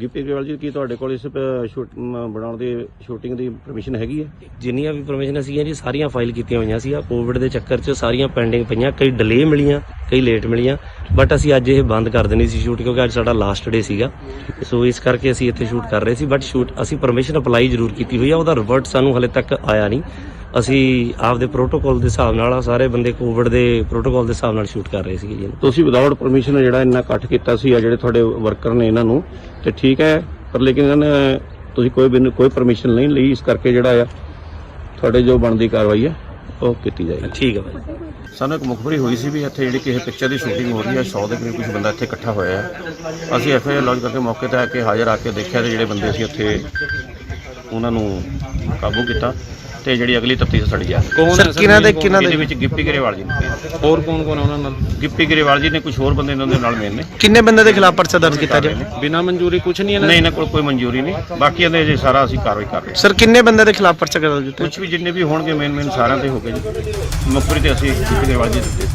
[SPEAKER 2] ਗਿੱਪੀ ਗਰੇਵਾਲ ਜੀ ਕੀ ਤੁਹਾਡੇ ਕੋਲ ਇਸ ਬਣਾਉਣ ਦੀ ਸ਼ੂਟਿੰਗ ਦੀ ਪਰਮਿਸ਼ਨ ਹੈਗੀ ਹੈ
[SPEAKER 3] ਜਿੰਨੀਆਂ ਵੀ ਪਰਮਿਸ਼ਨ ਸੀਗੀਆਂ ਜੀ ਸਾਰੀਆਂ ਫਾਈਲ ਕੀਤੀਆਂ ਹੋਈਆਂ ਸੀ ਕੋਵਿਡ ਦੇ ਚੱਕਰ 'ਚ ਸਾਰੀਆਂ ਪੈਂਡਿੰਗ ਪਈਆਂ ਕਈ ਡਿਲੇ ਮਿਲੀਆਂ ਕਈ ਲੇਟ ਮਿਲੀਆਂ ਬਟ ਅਸੀਂ ਅੱਜ ਇਹ ਬੰਦ ਕਰ ਦੇਣੀ ਸੀ ਸ਼ੂਟ ਕਿਉਂਕਿ ਅੱਜ ਸਾਡਾ ਲਾਸਟ ਡੇ ਸੀਗਾ। ਸੋ ਇਸ ਕਰਕੇ ਅਸੀਂ ਇੱਥੇ ਸ਼ੂਟ ਕਰ ਰਹੇ ਸੀ ਬਟ ਅਸੀਂ ਪਰਮਿਸ਼ਨ ਅਪਲਾਈ ਜ਼ਰੂਰ ਕੀਤੀ ਹੋਈ ਆ, ਉਹਦਾ ਰਿਵਰਟ ਸਾਨੂੰ ਹਲੇ ਤੱਕ ਆਇਆ ਨਹੀਂ। ਅਸੀਂ ਆਪਦੇ ਪ੍ਰੋਟੋਕਾਲ ਦੇ ਹਿਸਾਬ ਨਾਲ ਸਾਰੇ ਬੰਦੇ ਕੋਵਿਡ ਦੇ ਪ੍ਰੋਟੋਕਾਲ ਦੇ ਹਿਸਾਬ ਨਾਲ ਸ਼ੂਟ ਕਰ ਰਹੇ ਸੀਗੇ ਜੀ।
[SPEAKER 2] ਤੁਸੀਂ ਵਿਦਆਊਟ ਪਰਮਿਸ਼ਨ ਜਿਹੜਾ ਇੰਨਾ ਇਕੱਠ ਕੀਤਾ ਸੀ ਆ ਜਿਹੜੇ ਤੁਹਾਡੇ ਵਰਕਰ ਨੇ ਇਹਨਾਂ ਨੂੰ ਤੇ ਠੀਕ ਹੈ ਪਰ ਲੇਕਿਨ ਇਹਨਾਂ ਨੇ ਤੁਸੀਂ ਕੋਈ ਪਰਮਿਸ਼ਨ ਨਹੀਂ ਲਈ, ਇਸ ਕਰਕੇ ਜਿਹੜਾ ਆ ਤੁਹਾਡੇ ਜੋ ਬਣਦੀ ਕਾਰਵਾਈ ਹੈ ਉਹ ਕੀਤੀ ਜਾਏਗੀ।
[SPEAKER 3] ਠੀਕ ਹੈ ਭਾਈ।
[SPEAKER 2] ਸਾਨੂੰ ਇੱਕ ਮੁਖਬਰੀ ਹੋਈ ਸੀ ਵੀ ਇੱਥੇ ਜਿਹੜੀ ਕਿਸੇ ਪਿਕਚਰ ਦੀ ਸ਼ੂਟਿੰਗ ਹੋ ਰਹੀ ਹੈ 100 ਦੇ ਕਰੀਬ ਕੁਝ ਬੰਦਾ ਇੱਥੇ ਇਕੱਠਾ ਹੋਇਆ ਹੈ। ਅਸੀਂ ਐਫਆਈਆਰ ਲੌਂਚ ਕਰਕੇ ਮੌਕੇ ਤੇ ਆ ਕੇ ਹਾਜ਼ਰ ਆ ਕੇ ਦੇਖਿਆ ਤੇ ਜਿਹੜੇ ਬੰਦੇ ਸੀ ਉੱਥੇ ਉਹਨਾਂ ਨੂੰ ਕਾਬੂ ਕੀਤਾ ਤੇ ਜਿਹੜੀ ਅਗਲੀ ਤਫਤੀਸ਼ ਸੜੀ ਆ
[SPEAKER 1] ਸਰ ਕਿਹਨਾਂ ਦੇ
[SPEAKER 2] ਇਹਦੇ ਵਿੱਚ ਗਿੱਪੀ ਗਰੇਵਾਲ ਜੀ ਨੇ
[SPEAKER 5] ਹੋਰ ਕੌਣ ਕੌਣ ਉਹਨਾਂ ਨਾਲ
[SPEAKER 2] ਗਿੱਪੀ ਗਰੇਵਾਲ ਜੀ ਨੇ ਕੁਝ ਹੋਰ ਬੰਦੇ ਇਹਨਾਂ ਦੇ ਨਾਲ ਮੇਨ ਨੇ
[SPEAKER 1] ਕਿੰਨੇ ਬੰਦੇ ਦੇ ਖਿਲਾਫ ਪਰਚਾ ਦਰਜ ਕੀਤਾ ਜੀ
[SPEAKER 5] ਬਿਨਾਂ ਮਨਜ਼ੂਰੀ ਕੁਝ ਨਹੀਂ
[SPEAKER 2] ਨਹੀਂ ਇਹਨਾਂ ਕੋਲ ਕੋਈ ਮਨਜ਼ੂਰੀ ਨਹੀਂ ਬਾਕੀ ਇਹਦੇ ਜੇ ਸਾਰਾ ਅਸੀਂ ਕਾਰਵਾਈ ਕਰ ਰਹੇ
[SPEAKER 1] ਸਰ ਕਿੰਨੇ ਬੰਦੇ ਦੇ ਖਿਲਾਫ ਪਰਚਾ ਦਰਜ ਕੀਤਾ
[SPEAKER 2] ਕੁਝ ਵੀ ਜਿੰਨੇ ਵੀ ਹੋਣਗੇ ਮੇਨ ਸਾਰਿਆਂ ਤੇ ਹੋ ਗਏ ਜੀ ਮੁਖਬਰੀ ਤੇ ਅਸੀਂ ਗਿੱਪੀ ਗਰੇਵਾਲ ਜੀ ਦਿੱਤੇ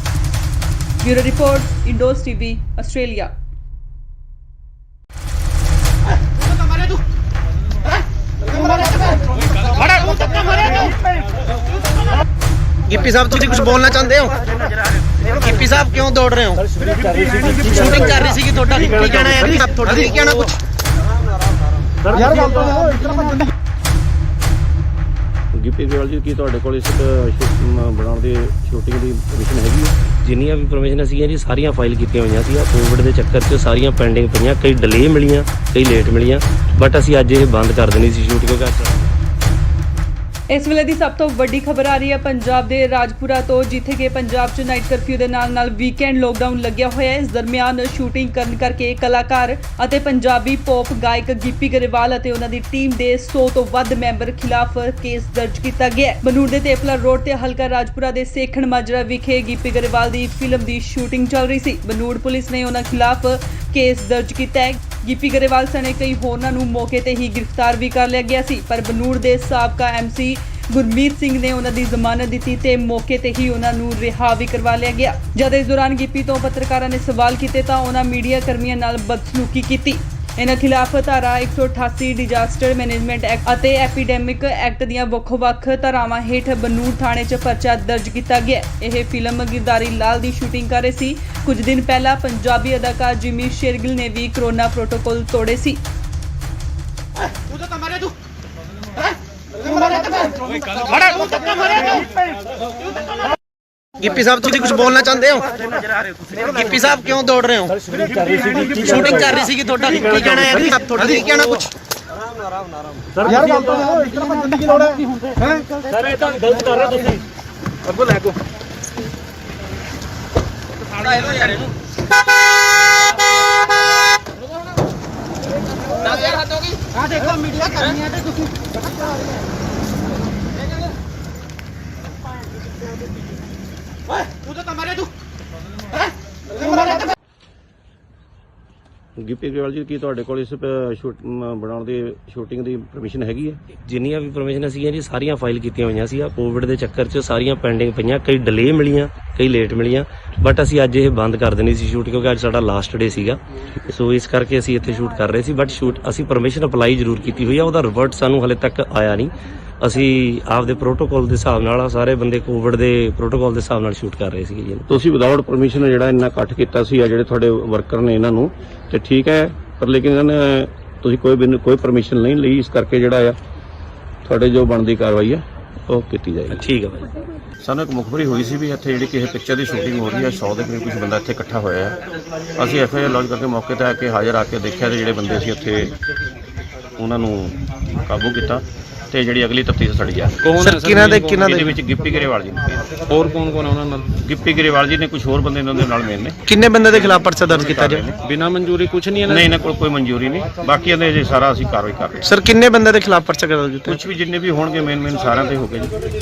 [SPEAKER 4] bureau report Indos TV Australia.
[SPEAKER 1] Gippy sahib ਤੁਸੀਂ ਕੁਝ ਬੋਲਣਾ ਚਾਹੁੰਦੇ ਹੋ ਗਿੱਪੀ ਸਾਹਿਬ ਕਿਉਂ ਦੌੜ ਰਹੇ ਹੋ ਸ਼ੂਟਿੰਗ ਕਰ ਰਹੀ ਸੀ ਕਿ ਤੁਹਾਡਾ ਕੀ ਕਹਿਣਾ ਹੈ ਜੀ ਤੁਹਾਡਾ ਕੀ ਕਹਿਣਾ ਕੁਝ
[SPEAKER 5] ਯਾਰ ਗੱਲ ਤਾਂ ਇਸ ਤਰ੍ਹਾਂ ਬੰਦੇ
[SPEAKER 2] ਗਿੱਪੀ ਗਰੇਵਾਲ ਜੀ ਕੀ ਤੁਹਾਡੇ ਕੋਲ ਇਸ ਬਣਾਉਣ ਦੀ ਸ਼ੂਟਿੰਗ ਦੀ ਪਰਮਿਸ਼ਨ ਹੈਗੀ ਹੈ
[SPEAKER 3] ਜਿੰਨੀਆਂ ਵੀ ਪਰਮਿਸ਼ਨ ਸੀਗੀਆਂ ਜੀ ਸਾਰੀਆਂ ਫਾਈਲ ਕੀਤੀਆਂ ਹੋਈਆਂ ਸੀ ਕੋਵਿਡ ਦੇ ਚੱਕਰ 'ਚ ਸਾਰੀਆਂ ਪੈਂਡਿੰਗ ਪਈਆਂ ਕਈ ਡਿਲੇ ਮਿਲੀਆਂ ਕਈ ਲੇਟ ਮਿਲੀਆਂ ਬਟ ਅਸੀਂ ਅੱਜ ਇਹ ਬੰਦ ਕਰ ਦੇਣੀ ਸੀ ਸ਼ੂਟ ਕਿਉਂਕਿ
[SPEAKER 4] ਇਸ ਵੇਲੇ ਦੀ ਸਭ ਤੋਂ ਵੱਡੀ ਖਬਰ ਆ ਰਹੀ ਹੈ ਪੰਜਾਬ ਦੇ ਰਾਜਪੁਰਾ ਤੋਂ, ਜਿੱਥੇ ਕਿ ਪੰਜਾਬ 'ਚ ਨਾਈਟ ਕਰਫਿਊ ਦੇ ਨਾਲ ਵੀਕਐਂਡ ਲੋਕਡਾਊਨ ਲੱਗਿਆ ਹੋਇਆ ਹੈ। ਇਸ ਦਰਮਿਆਨ ਸ਼ੂਟਿੰਗ ਕਰਨ ਕਰਕੇ ਕਲਾਕਾਰ ਅਤੇ ਪੰਜਾਬੀ ਪੌਪ ਗਾਇਕ ਗਿੱਪੀ ਗਰੇਵਾਲ ਅਤੇ ਉਹਨਾਂ ਦੀ ਟੀਮ ਦੇ 100 ਤੋਂ ਵੱਧ ਮੈਂਬਰ ਖਿਲਾਫ ਕੇਸ ਦਰਜ ਕੀਤਾ ਗਿਆ ਹੈ। ਬਨੂੜ ਦੇ ਤੇਪਲਾ ਰੋਡ ਤੇ ਹਲਕਾ ਰਾਜਪੁਰਾ ਦੇ ਸੇਖਣ ਮਾਜਰਾ ਵਿਖੇ ਗਿੱਪੀ ਗਰੇਵਾਲ ਦੀ ਫਿਲਮ ਦੀ ਸ਼ੂਟਿੰਗ ਚੱਲ ਰਹੀ ਸੀ। ਬਨੂੜ ਪੁਲਿਸ ਨੇ ਉਹਨਾਂ ਖਿਲਾਫ ਕੇਸ ਦਰਜ ਕੀਤਾ ਹੈ। ਗਿੱਪੀ ਗਰੇਵਾਲ ਸਣੇ ਕਈ ਹੋਰਨਾਂ ਨੂੰ ਮੌਕੇ ਤੇ ਹੀ ਗ੍ਰਿਫਤਾਰ ਵੀ ਕਰ ਲਿਆ ਗਿਆ ਸੀ, ਪਰ ਬਨੂੜ ਦੇ ਸਾਬਕਾ ਐਮਸੀ ਗੁਰਮੀਤ ਸਿੰਘ ਨੇ ਉਹਨਾਂ ਦੀ ਜ਼ਮਾਨਤ ਦਿੱਤੀ ਤੇ ਮੌਕੇ ਤੇ ਹੀ ਉਹਨਾਂ ਨੂੰ ਰਿਹਾ ਵੀ ਕਰਵਾ ਲਿਆ ਗਿਆ। ਜਦ ਇਸ ਦੌਰਾਨ ਗਿੱਪੀ ਤੋਂ ਪੱਤਰਕਾਰਾਂ ਨੇ ਸਵਾਲ ਕੀਤੇ ਤਾਂ ਉਹਨਾਂ ਮੀਡੀਆ ਕਰਮੀਆਂ ਨਾਲ ਬਦਸਲੂਕੀ ਕੀਤੀ। ਇਹਨਾਂ ਖਿਲਾਫ ਧਾਰਾ 188 ਡਿਜ਼ਾਸਟਰ ਮੈਨੇਜਮੈਂਟ ਐਕਟ ਅਤੇ ਐਪੀਡੈਮਿਕ ਐਕਟ ਦੀਆਂ ਵੱਖ-ਵੱਖ ਧਾਰਾਵਾਂ ਹੇਠ ਬਨੂੜ ਥਾਣੇ 'ਚ ਪਰਚਾ ਦਰਜ ਕੀਤਾ ਗਿਆ। ਇਹ ਫਿਲਮ ਗਿਰਦਾਰੀ ਲਾਲ ਦੀ ਸ਼ੂਟਿੰਗ ਕਰ ਰਹੇ ਸੀ। ਕੁਝ ਦਿਨ ਪਹਿਲਾਂ ਪੰਜਾਬੀ ਅਦਾਕਾਰ ਜਿਮੀ ਸ਼ੇਰਗਿਲ ਨੇ ਵੀ ਕੋਰੋਨਾ ਪ੍ਰੋਟੋਕਾਲ ਤੋੜੇ ਸੀ।
[SPEAKER 1] गिप्पी साहब तुम कुछ बोलना चाहते हो? गिप्पी साहब क्यों दौड़ रहे हो? शूटिंग कर रही थी ਤੁਹਾਡਾ ਕੀ ਕਹਿਣਾ ਹੈ ਜੀ? ਤੁਹਾਡਾ ਕੀ ਕਹਿਣਾ ਕੁਝ?
[SPEAKER 5] ਸਰ ਯਾਰ ਗੱਲ ਤਾਂ ਇਸ ਤਰ੍ਹਾਂ ਭੱਜਣ ਦੀ ਲੋੜ ਹੈ ਹੈ ਸਰ ਇਹ ਤਾਂ ਗਲਤ ਕਰ ਰਹੇ ਤੁਸੀਂ ਅੱਗੋਂ ਲੈ ਕੋ ਸਾੜਾ ਇਹੋ ਯਾਰ ਇਹਨੂੰ 10000 ਹੱਦ ਹੋ ਗਈ ਆ ਦੇਖੋ ਮੀਡੀਆ ਕਰਨੀ ਹੈ ਤੇ ਤੁਸੀਂ ਓਏ ਤੂੰ ਤਾਂ ਮਾਰਿਆ ਤੂੰ ਹੈ ਤੂੰ ਮਾਰਿਆ
[SPEAKER 2] ਗਿੱਪੀ ਗਰੇਵਾਲ ਜੀ ਕੀ ਤੁਹਾਡੇ ਕੋਲ ਇਸ ਬਣਾਉਣ ਦੀ ਸ਼ੂਟਿੰਗ ਦੀ ਪਰਮਿਸ਼ਨ ਹੈਗੀ ਹੈ?
[SPEAKER 3] ਜਿੰਨੀਆਂ ਵੀ ਪਰਮਿਸ਼ਨ ਸੀਗੀਆਂ ਜੀ ਸਾਰੀਆਂ ਫਾਈਲ ਕੀਤੀਆਂ ਹੋਈਆਂ ਸੀ। ਕੋਵਿਡ ਦੇ ਚੱਕਰ 'ਚ ਸਾਰੀਆਂ ਪੈਂਡਿੰਗ ਪਈਆਂ, ਕਈ ਡਿਲੇ ਮਿਲੀਆਂ, ਕਈ ਲੇਟ ਮਿਲੀਆਂ, ਬਟ ਅਸੀਂ ਅੱਜ ਇਹ ਬੰਦ ਕਰ ਦੇਣੀ ਸੀ ਸ਼ੂਟ ਕਿਉਂਕਿ ਅੱਜ ਸਾਡਾ ਲਾਸਟ ਡੇ ਸੀਗਾ। ਸੋ ਇਸ ਕਰਕੇ ਅਸੀਂ ਇੱਥੇ ਸ਼ੂਟ ਕਰ ਰਹੇ ਸੀ, ਬਟ ਅਸੀਂ ਪਰਮਿਸ਼ਨ ਅਪਲਾਈ ਜ਼ਰੂਰ ਕੀਤੀ ਹੋਈ ਆ, ਉਹਦਾ ਰਿਵਰਟ ਸਾਨੂੰ ਹਲੇ ਤੱਕ ਆਇਆ ਨਹੀਂ। ਅਸੀਂ ਆਪਦੇ ਪ੍ਰੋਟੋਕਾਲ ਦੇ ਹਿਸਾਬ ਨਾਲ ਸਾਰੇ ਬੰਦੇ ਕੋਵਿਡ ਦੇ ਪ੍ਰੋਟੋਕਾਲ ਦੇ ਹਿਸਾਬ ਨਾਲ ਸ਼ੂਟ ਕਰ ਰਹੇ ਸੀਗੇ ਜੀ।
[SPEAKER 2] ਤੁਸੀਂ ਵਿਦਆਊਟ ਪਰਮਿਸ਼ਨ ਜਿਹੜਾ ਇੰਨਾ ਇਕੱਠ ਕੀਤਾ ਸੀ ਆ ਜਿਹੜੇ ਤੁਹਾਡੇ ਵਰਕਰ ਨੇ ਇਹਨਾਂ ਨੂੰ, ਤੇ ਠੀਕ ਹੈ, ਪਰ ਲੇਕਿਨ ਇਹਨਾਂ ਨੇ ਤੁਸੀਂ ਕੋਈ ਪਰਮਿਸ਼ਨ ਨਹੀਂ ਲਈ, ਇਸ ਕਰਕੇ ਜਿਹੜਾ ਆ ਤੁਹਾਡੇ ਜੋ ਬਣਦੀ ਕਾਰਵਾਈ ਆ ਉਹ ਕੀਤੀ ਜਾਏਗੀ।
[SPEAKER 3] ਠੀਕ ਹੈ ਭਾਈ।
[SPEAKER 2] ਸਾਨੂੰ ਇੱਕ ਮੁਖਬਰੀ ਹੋਈ ਸੀ ਵੀ ਇੱਥੇ ਜਿਹੜੀ ਕਿਸੇ ਪਿਕਚਰ ਦੀ ਸ਼ੂਟਿੰਗ ਹੋ ਰਹੀ ਹੈ, 100 ਦੇ ਕਰੀਬ ਕੁਝ ਬੰਦਾ ਇੱਥੇ ਇਕੱਠਾ ਹੋਇਆ ਹੈ। ਅਸੀਂ ਐਫਆਈਆਰ ਲੌਂਚ ਕਰਕੇ ਮੌਕੇ ਤੇ ਆ ਕੇ ਹਾਜ਼ਰ ਆ ਕੇ ਦੇਖਿਆ ਤੇ ਜਿਹੜੇ ਬੰਦੇ ਸੀ ਉੱਥੇ ਉਹਨਾਂ ਨੂੰ ਕਾਬੂ ਕੀਤਾ ਤੇ ਜਿਹੜੀ ਅਗਲੀ ਤਫਤੀਸ਼ ਸੜੀ ਆ।
[SPEAKER 1] ਸਰ ਕਿਹਨਾਂ ਦੇ
[SPEAKER 2] ਇਹਦੇ ਵਿੱਚ ਗਿੱਪੀ ਗਰੇਵਾਲ ਜੀ ਨੇ,
[SPEAKER 5] ਹੋਰ ਕੌਣ ਕੌਣ ਉਹਨਾਂ ਨਾਲ
[SPEAKER 2] ਗਿੱਪੀ ਗਰੇਵਾਲ ਜੀ ਨੇ, ਕੁਝ ਹੋਰ ਬੰਦੇ ਇਹਨਾਂ ਦੇ ਨਾਲ ਮੇਨ ਨੇ।
[SPEAKER 1] ਕਿੰਨੇ ਬੰਦੇ ਦੇ ਖਿਲਾਫ ਪਰਚਾ ਦਰਜ ਕੀਤਾ ਜੀ?
[SPEAKER 5] ਬਿਨਾਂ ਮਨਜ਼ੂਰੀ ਕੁਝ ਨਹੀਂ
[SPEAKER 2] ਨਹੀਂ, ਇਹਨਾਂ ਕੋਲ ਕੋਈ ਮਨਜ਼ੂਰੀ ਨਹੀਂ, ਬਾਕੀ ਇਹਦੇ ਜੇ ਸਾਰਾ ਅਸੀਂ ਕਾਰਵਾਈ ਕਰ ਰਹੇ ਹਾਂ।
[SPEAKER 1] ਸਰ ਕਿੰਨੇ ਬੰਦੇ ਦੇ ਖਿਲਾਫ ਪਰਚਾ ਦਰਜ ਕੀਤਾ?
[SPEAKER 2] ਕੁਝ ਵੀ ਜਿੰਨੇ ਵੀ ਹੋਣਗੇ ਮੇਨ ਸਾਰਿਆਂ ਤੇ ਹੋ ਗਏ ਜੀ।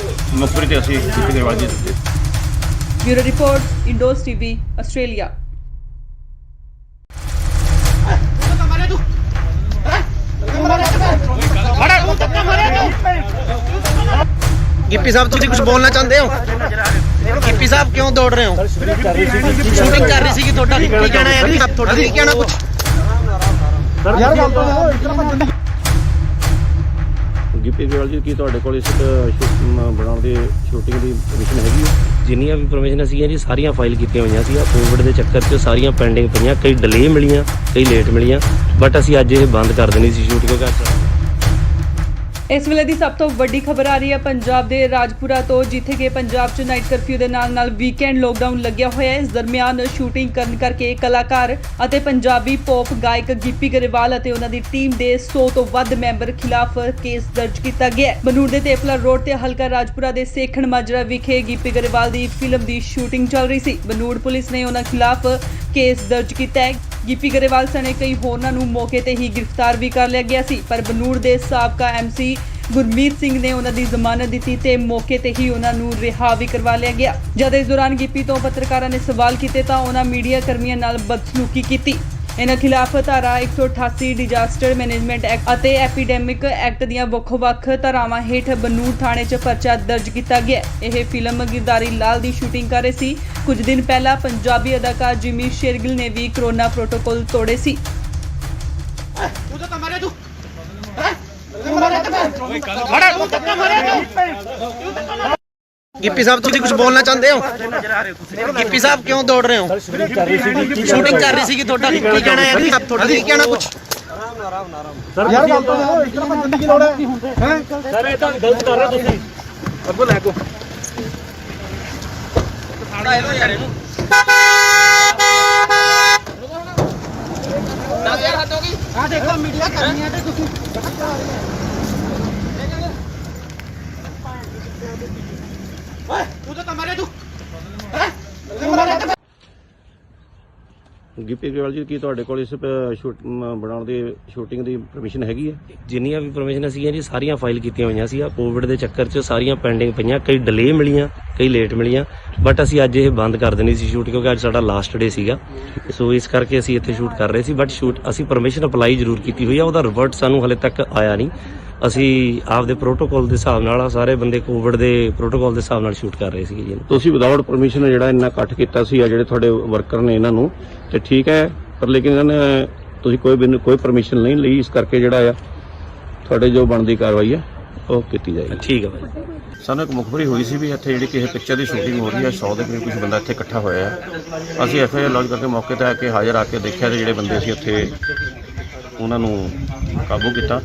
[SPEAKER 2] ਮੁਖਬਰੀ ਤੇ ਅਸੀਂ ਗਿੱਪੀ ਗਰੇਵਾਲ ਜੀ ਦਿੱਤੇ।
[SPEAKER 4] Bureau report, Indos TV, Australia.
[SPEAKER 1] Gippy sahab तुम कुछ बोलना चाहते हो? गिप्पी साहब क्यों दौड़ रहे हो? शूटिंग कर रही थी ਤੁਹਾਡਾ ਕੀ ਕਹਿਣਾ ਹੈ ਜੀ? ਤੁਹਾਡਾ ਕੀ ਕਹਿਣਾ ਕੁਝ?
[SPEAKER 5] ਯਾਰ ਗੱਲ ਤਾਂ ਇਸ ਤਰ੍ਹਾਂ ਭੱਜਣ ਦੀ
[SPEAKER 2] ਗਿੱਪੀ ਗਰੇਵਾਲ ਜੀ ਕੀ ਤੁਹਾਡੇ ਕੋਲ ਇਸ ਬਣਾਉਣ ਦੀ ਸ਼ੂਟਿੰਗ ਦੀ ਪਰਮਿਸ਼ਨ ਹੈਗੀ ਹੈ?
[SPEAKER 3] ਜਿੰਨੀਆਂ ਵੀ ਪਰਮਿਸ਼ਨ ਸੀਗੀਆਂ ਜੀ ਸਾਰੀਆਂ ਫਾਈਲ ਕੀਤੀਆਂ ਹੋਈਆਂ ਸੀ। ਕੋਵਿਡ ਦੇ ਚੱਕਰ 'ਚ ਸਾਰੀਆਂ ਪੈਂਡਿੰਗ ਪਈਆਂ, ਕਈ ਡਿਲੇ ਮਿਲੀਆਂ, ਕਈ ਲੇਟ ਮਿਲੀਆਂ, ਬਟ ਅਸੀਂ ਅੱਜ ਇਹ ਬੰਦ ਕਰ ਦੇਣੀ ਸੀ ਸ਼ੂਟ ਕਿਉਂਕਿ
[SPEAKER 4] ਇਸ ਵੇਲੇ ਦੀ ਸਭ ਤੋਂ ਵੱਡੀ ਖਬਰ ਆ ਰਹੀ ਹੈ ਪੰਜਾਬ ਦੇ ਰਾਜਪੁਰਾ ਤੋਂ, ਜਿੱਥੇ ਕਿ ਪੰਜਾਬ 'ਚ ਨਾਈਟ ਕਰਫਿਊ ਦੇ ਨਾਲ ਵੀਕਐਂਡ ਲੋਕਡਾਊਨ ਲੱਗਿਆ ਹੋਇਆ ਹੈ। ਇਸ ਦਰਮਿਆਨ ਸ਼ੂਟਿੰਗ ਕਰਨ ਕਰਕੇ ਕਲਾਕਾਰ ਅਤੇ ਪੰਜਾਬੀ ਪੌਪ ਗਾਇਕ ਗਿੱਪੀ ਗਰੇਵਾਲ ਅਤੇ ਉਹਨਾਂ ਦੀ ਟੀਮ ਦੇ 100 ਤੋਂ ਵੱਧ ਮੈਂਬਰ ਖਿਲਾਫ ਕੇਸ ਦਰਜ ਕੀਤਾ ਗਿਆ ਹੈ। ਬਨੂੜ ਦੇ ਤੇਪਲਾ ਰੋਡ ਤੇ ਹਲਕਾ ਰਾਜਪੁਰਾ ਦੇ ਸੇਖਣ ਮਾਜਰਾ ਵਿਖੇ ਗਿੱਪੀ ਗਰੇਵਾਲ ਦੀ ਫਿਲਮ ਦੀ ਸ਼ੂਟਿੰਗ ਚੱਲ ਰਹੀ ਸੀ। ਬਨੂੜ ਪੁਲਿਸ ਨੇ ਉਹਨਾਂ ਖਿਲਾਫ ਕੇਸ ਦਰਜ ਕੀਤਾ ਹੈ। ਗਿੱਪੀ ਗਰੇਵਾਲ ਸਣੇ ਕਈ ਹੋਰਨਾਂ ਨੂੰ ਮੌਕੇ ਤੇ ਹੀ ਗ੍ਰਿਫਤਾਰ ਵੀ ਕਰ ਲਿਆ ਗਿਆ ਸੀ, ਪਰ ਬਨੂੜ ਦੇ ਸਾਬਕਾ ਐਮਸੀ ਗੁਰਮੀਤ ਸਿੰਘ ਨੇ ਉਹਨਾਂ ਦੀ ਜ਼ਮਾਨਤ ਦਿੱਤੀ ਤੇ ਮੌਕੇ ਤੇ ਹੀ ਉਹਨਾਂ ਨੂੰ ਰਿਹਾ ਵੀ ਕਰਵਾ ਲਿਆ ਗਿਆ। ਜਦ ਇਸ ਦੌਰਾਨ ਗਿੱਪੀ ਤੋਂ ਪੱਤਰਕਾਰਾਂ ਨੇ ਸਵਾਲ ਕੀਤੇ ਤਾਂ ਉਹਨਾਂ ਮੀਡੀਆ ਕਰਮੀਆਂ ਨਾਲ ਬਦਸਲੂਕੀ ਕੀਤੀ। ਇਹਨਾਂ ਖਿਲਾਫ ਧਾਰਾ 188 ਡਿਜ਼ਾਸਟਰ ਮੈਨੇਜਮੈਂਟ ਐਕਟ ਅਤੇ ਐਪੀਡੈਮਿਕ ਐਕਟ ਦੀਆਂ ਵੱਖ-ਵੱਖ ਧਾਰਾਵਾਂ ਹੇਠ ਬਨੂੜ ਥਾਣੇ 'ਚ ਪਰਚਾ ਦਰਜ ਕੀਤਾ ਗਿਆ। ਇਹ ਫਿਲਮ ਗਿਰਦਾਰੀ ਲਾਲ ਦੀ ਸ਼ੂਟਿੰਗ ਕਰ ਰਹੇ ਸੀ। ਕੁਝ ਦਿਨ ਪਹਿਲਾਂ ਪੰਜਾਬੀ ਅਦਾਕਾਰ ਜਿਮੀ ਸ਼ੇਰਗਿਲ ਨੇ ਵੀ ਕੋਰੋਨਾ ਪ੍ਰੋਟੋਕਾਲ ਤੋੜੇ ਸੀ।
[SPEAKER 1] गिप्पी साहब तुम कुछ बोलना चाहते हो? गिप्पी साहब क्यों दौड़ रहे हो? शूटिंग कर रही थी ਤੁਹਾਡਾ ਕੀ ਕਹਿਣਾ ਹੈ ਜੀ? ਤੁਹਾਡਾ ਕੀ ਕਹਿਣਾ ਕੁਝ?
[SPEAKER 5] ਸਰ ਯਾਰ ਗੱਲ ਤਾਂ ਇਸ ਤਰ੍ਹਾਂ ਭੱਜਣ ਦੀ ਲੋੜ ਹੈ ਸਰ ਇਹ ਤਾਂ ਗਲਤ ਕਰ ਰਹੇ ਤੁਸੀਂ ਅੱਗੋਂ ਲੈ ਕੋ ਸਾੜਾ ਇਹੋ ਯਾਰ ਇਹਨੂੰ 10000 ਹੱਦ ਹੋ ਗਈ ਆ ਦੇਖੋ ਮੀਡੀਆ ਕਰਨੀ ਹੈ ਤੇ ਤੁਸੀਂ ਓਏ ਤੂੰ ਤਾਂ ਮਾਰਿਆ ਤੂੰ ਹੈ ਤੂੰ ਮਾਰਿਆ।
[SPEAKER 2] ਗਿੱਪੀ ਗਰੇਵਾਲ ਜੀ ਕੀ ਤੁਹਾਡੇ ਕੋਲ ਇਸ ਬਣਾਉਣ ਦੀ ਸ਼ੂਟਿੰਗ ਦੀ ਪਰਮਿਸ਼ਨ ਹੈਗੀ ਹੈ?
[SPEAKER 3] ਜਿੰਨੀਆਂ ਵੀ ਪਰਮਿਸ਼ਨ ਸੀਗੀਆਂ ਜੀ ਸਾਰੀਆਂ ਫਾਈਲ ਕੀਤੀਆਂ ਹੋਈਆਂ ਸੀ। ਕੋਵਿਡ ਦੇ ਚੱਕਰ 'ਚ ਸਾਰੀਆਂ ਪੈਂਡਿੰਗ ਪਈਆਂ, ਕਈ ਡਿਲੇ ਮਿਲੀਆਂ, ਕਈ ਲੇਟ ਮਿਲੀਆਂ, ਬਟ ਅਸੀਂ ਅੱਜ ਇਹ ਬੰਦ ਕਰ ਦੇਣੀ ਸੀ ਸ਼ੂਟ ਕਿਉਂਕਿ ਅੱਜ ਸਾਡਾ ਲਾਸਟ ਡੇ ਸੀਗਾ। ਸੋ ਇਸ ਕਰਕੇ ਅਸੀਂ ਇੱਥੇ ਸ਼ੂਟ ਕਰ ਰਹੇ ਸੀ, ਬਟ ਅਸੀਂ ਪਰਮਿਸ਼ਨ ਅਪਲਾਈ ਜ਼ਰੂਰ ਕੀਤੀ ਹੋਈ ਆ, ਉਹਦਾ ਰਿਵਰਟ ਸਾਨੂੰ ਹਲੇ ਤੱਕ ਆਇਆ ਨਹੀਂ। ਅਸੀਂ ਆਪਦੇ ਪ੍ਰੋਟੋਕਾਲ ਦੇ ਹਿਸਾਬ ਨਾਲ ਸਾਰੇ ਬੰਦੇ ਕੋਵਿਡ ਦੇ ਪ੍ਰੋਟੋਕਾਲ ਦੇ ਹਿਸਾਬ ਨਾਲ ਸ਼ੂਟ ਕਰ ਰਹੇ ਸੀਗੇ ਜੀ।
[SPEAKER 2] ਤੁਸੀਂ ਵਿਦਆਊਟ ਪਰਮਿਸ਼ਨ ਜਿਹੜਾ ਇੰਨਾ ਇਕੱਠ ਕੀਤਾ ਸੀ ਆ ਜਿਹੜੇ ਤੁਹਾਡੇ ਵਰਕਰ ਨੇ ਇਹਨਾਂ ਨੂੰ ਤੇ ਠੀਕ ਹੈ, ਪਰ ਲੇਕਿਨ ਇਹਨਾਂ ਨੇ ਤੁਸੀਂ ਕੋਈ ਪਰਮਿਸ਼ਨ ਨਹੀਂ ਲਈ, ਇਸ ਕਰਕੇ ਜਿਹੜਾ ਆ ਤੁਹਾਡੇ ਜੋ ਬਣਦੀ ਕਾਰਵਾਈ ਹੈ ਉਹ ਕੀਤੀ ਜਾਏਗੀ।
[SPEAKER 3] ਠੀਕ ਹੈ ਭਾਈ।
[SPEAKER 2] ਸਾਨੂੰ ਇੱਕ ਮੁਖਬਰੀ ਹੋਈ ਸੀ ਵੀ ਇੱਥੇ ਜਿਹੜੀ ਕਿਸੇ ਪਿਕਚਰ ਦੀ ਸ਼ੂਟਿੰਗ ਹੋ ਰਹੀ ਹੈ, 100 ਦੇ ਕਰੀਬ ਕੁਝ ਬੰਦਾ ਇੱਥੇ ਇਕੱਠਾ ਹੋਇਆ ਹੈ। ਅਸੀਂ ਐਫਆਈਆਰ ਲੌਜ ਕਰਕੇ ਮੌਕੇ ਤੇ ਆ ਕੇ ਹਾਜ਼ਰ ਆ ਕੇ ਦੇਖਿਆ ਤੇ ਜਿਹੜੇ ਬੰਦੇ ਸੀ ਉੱਥੇ ਉਹਨਾਂ ਨੂੰ ਕਾਬੂ ਕੀਤਾ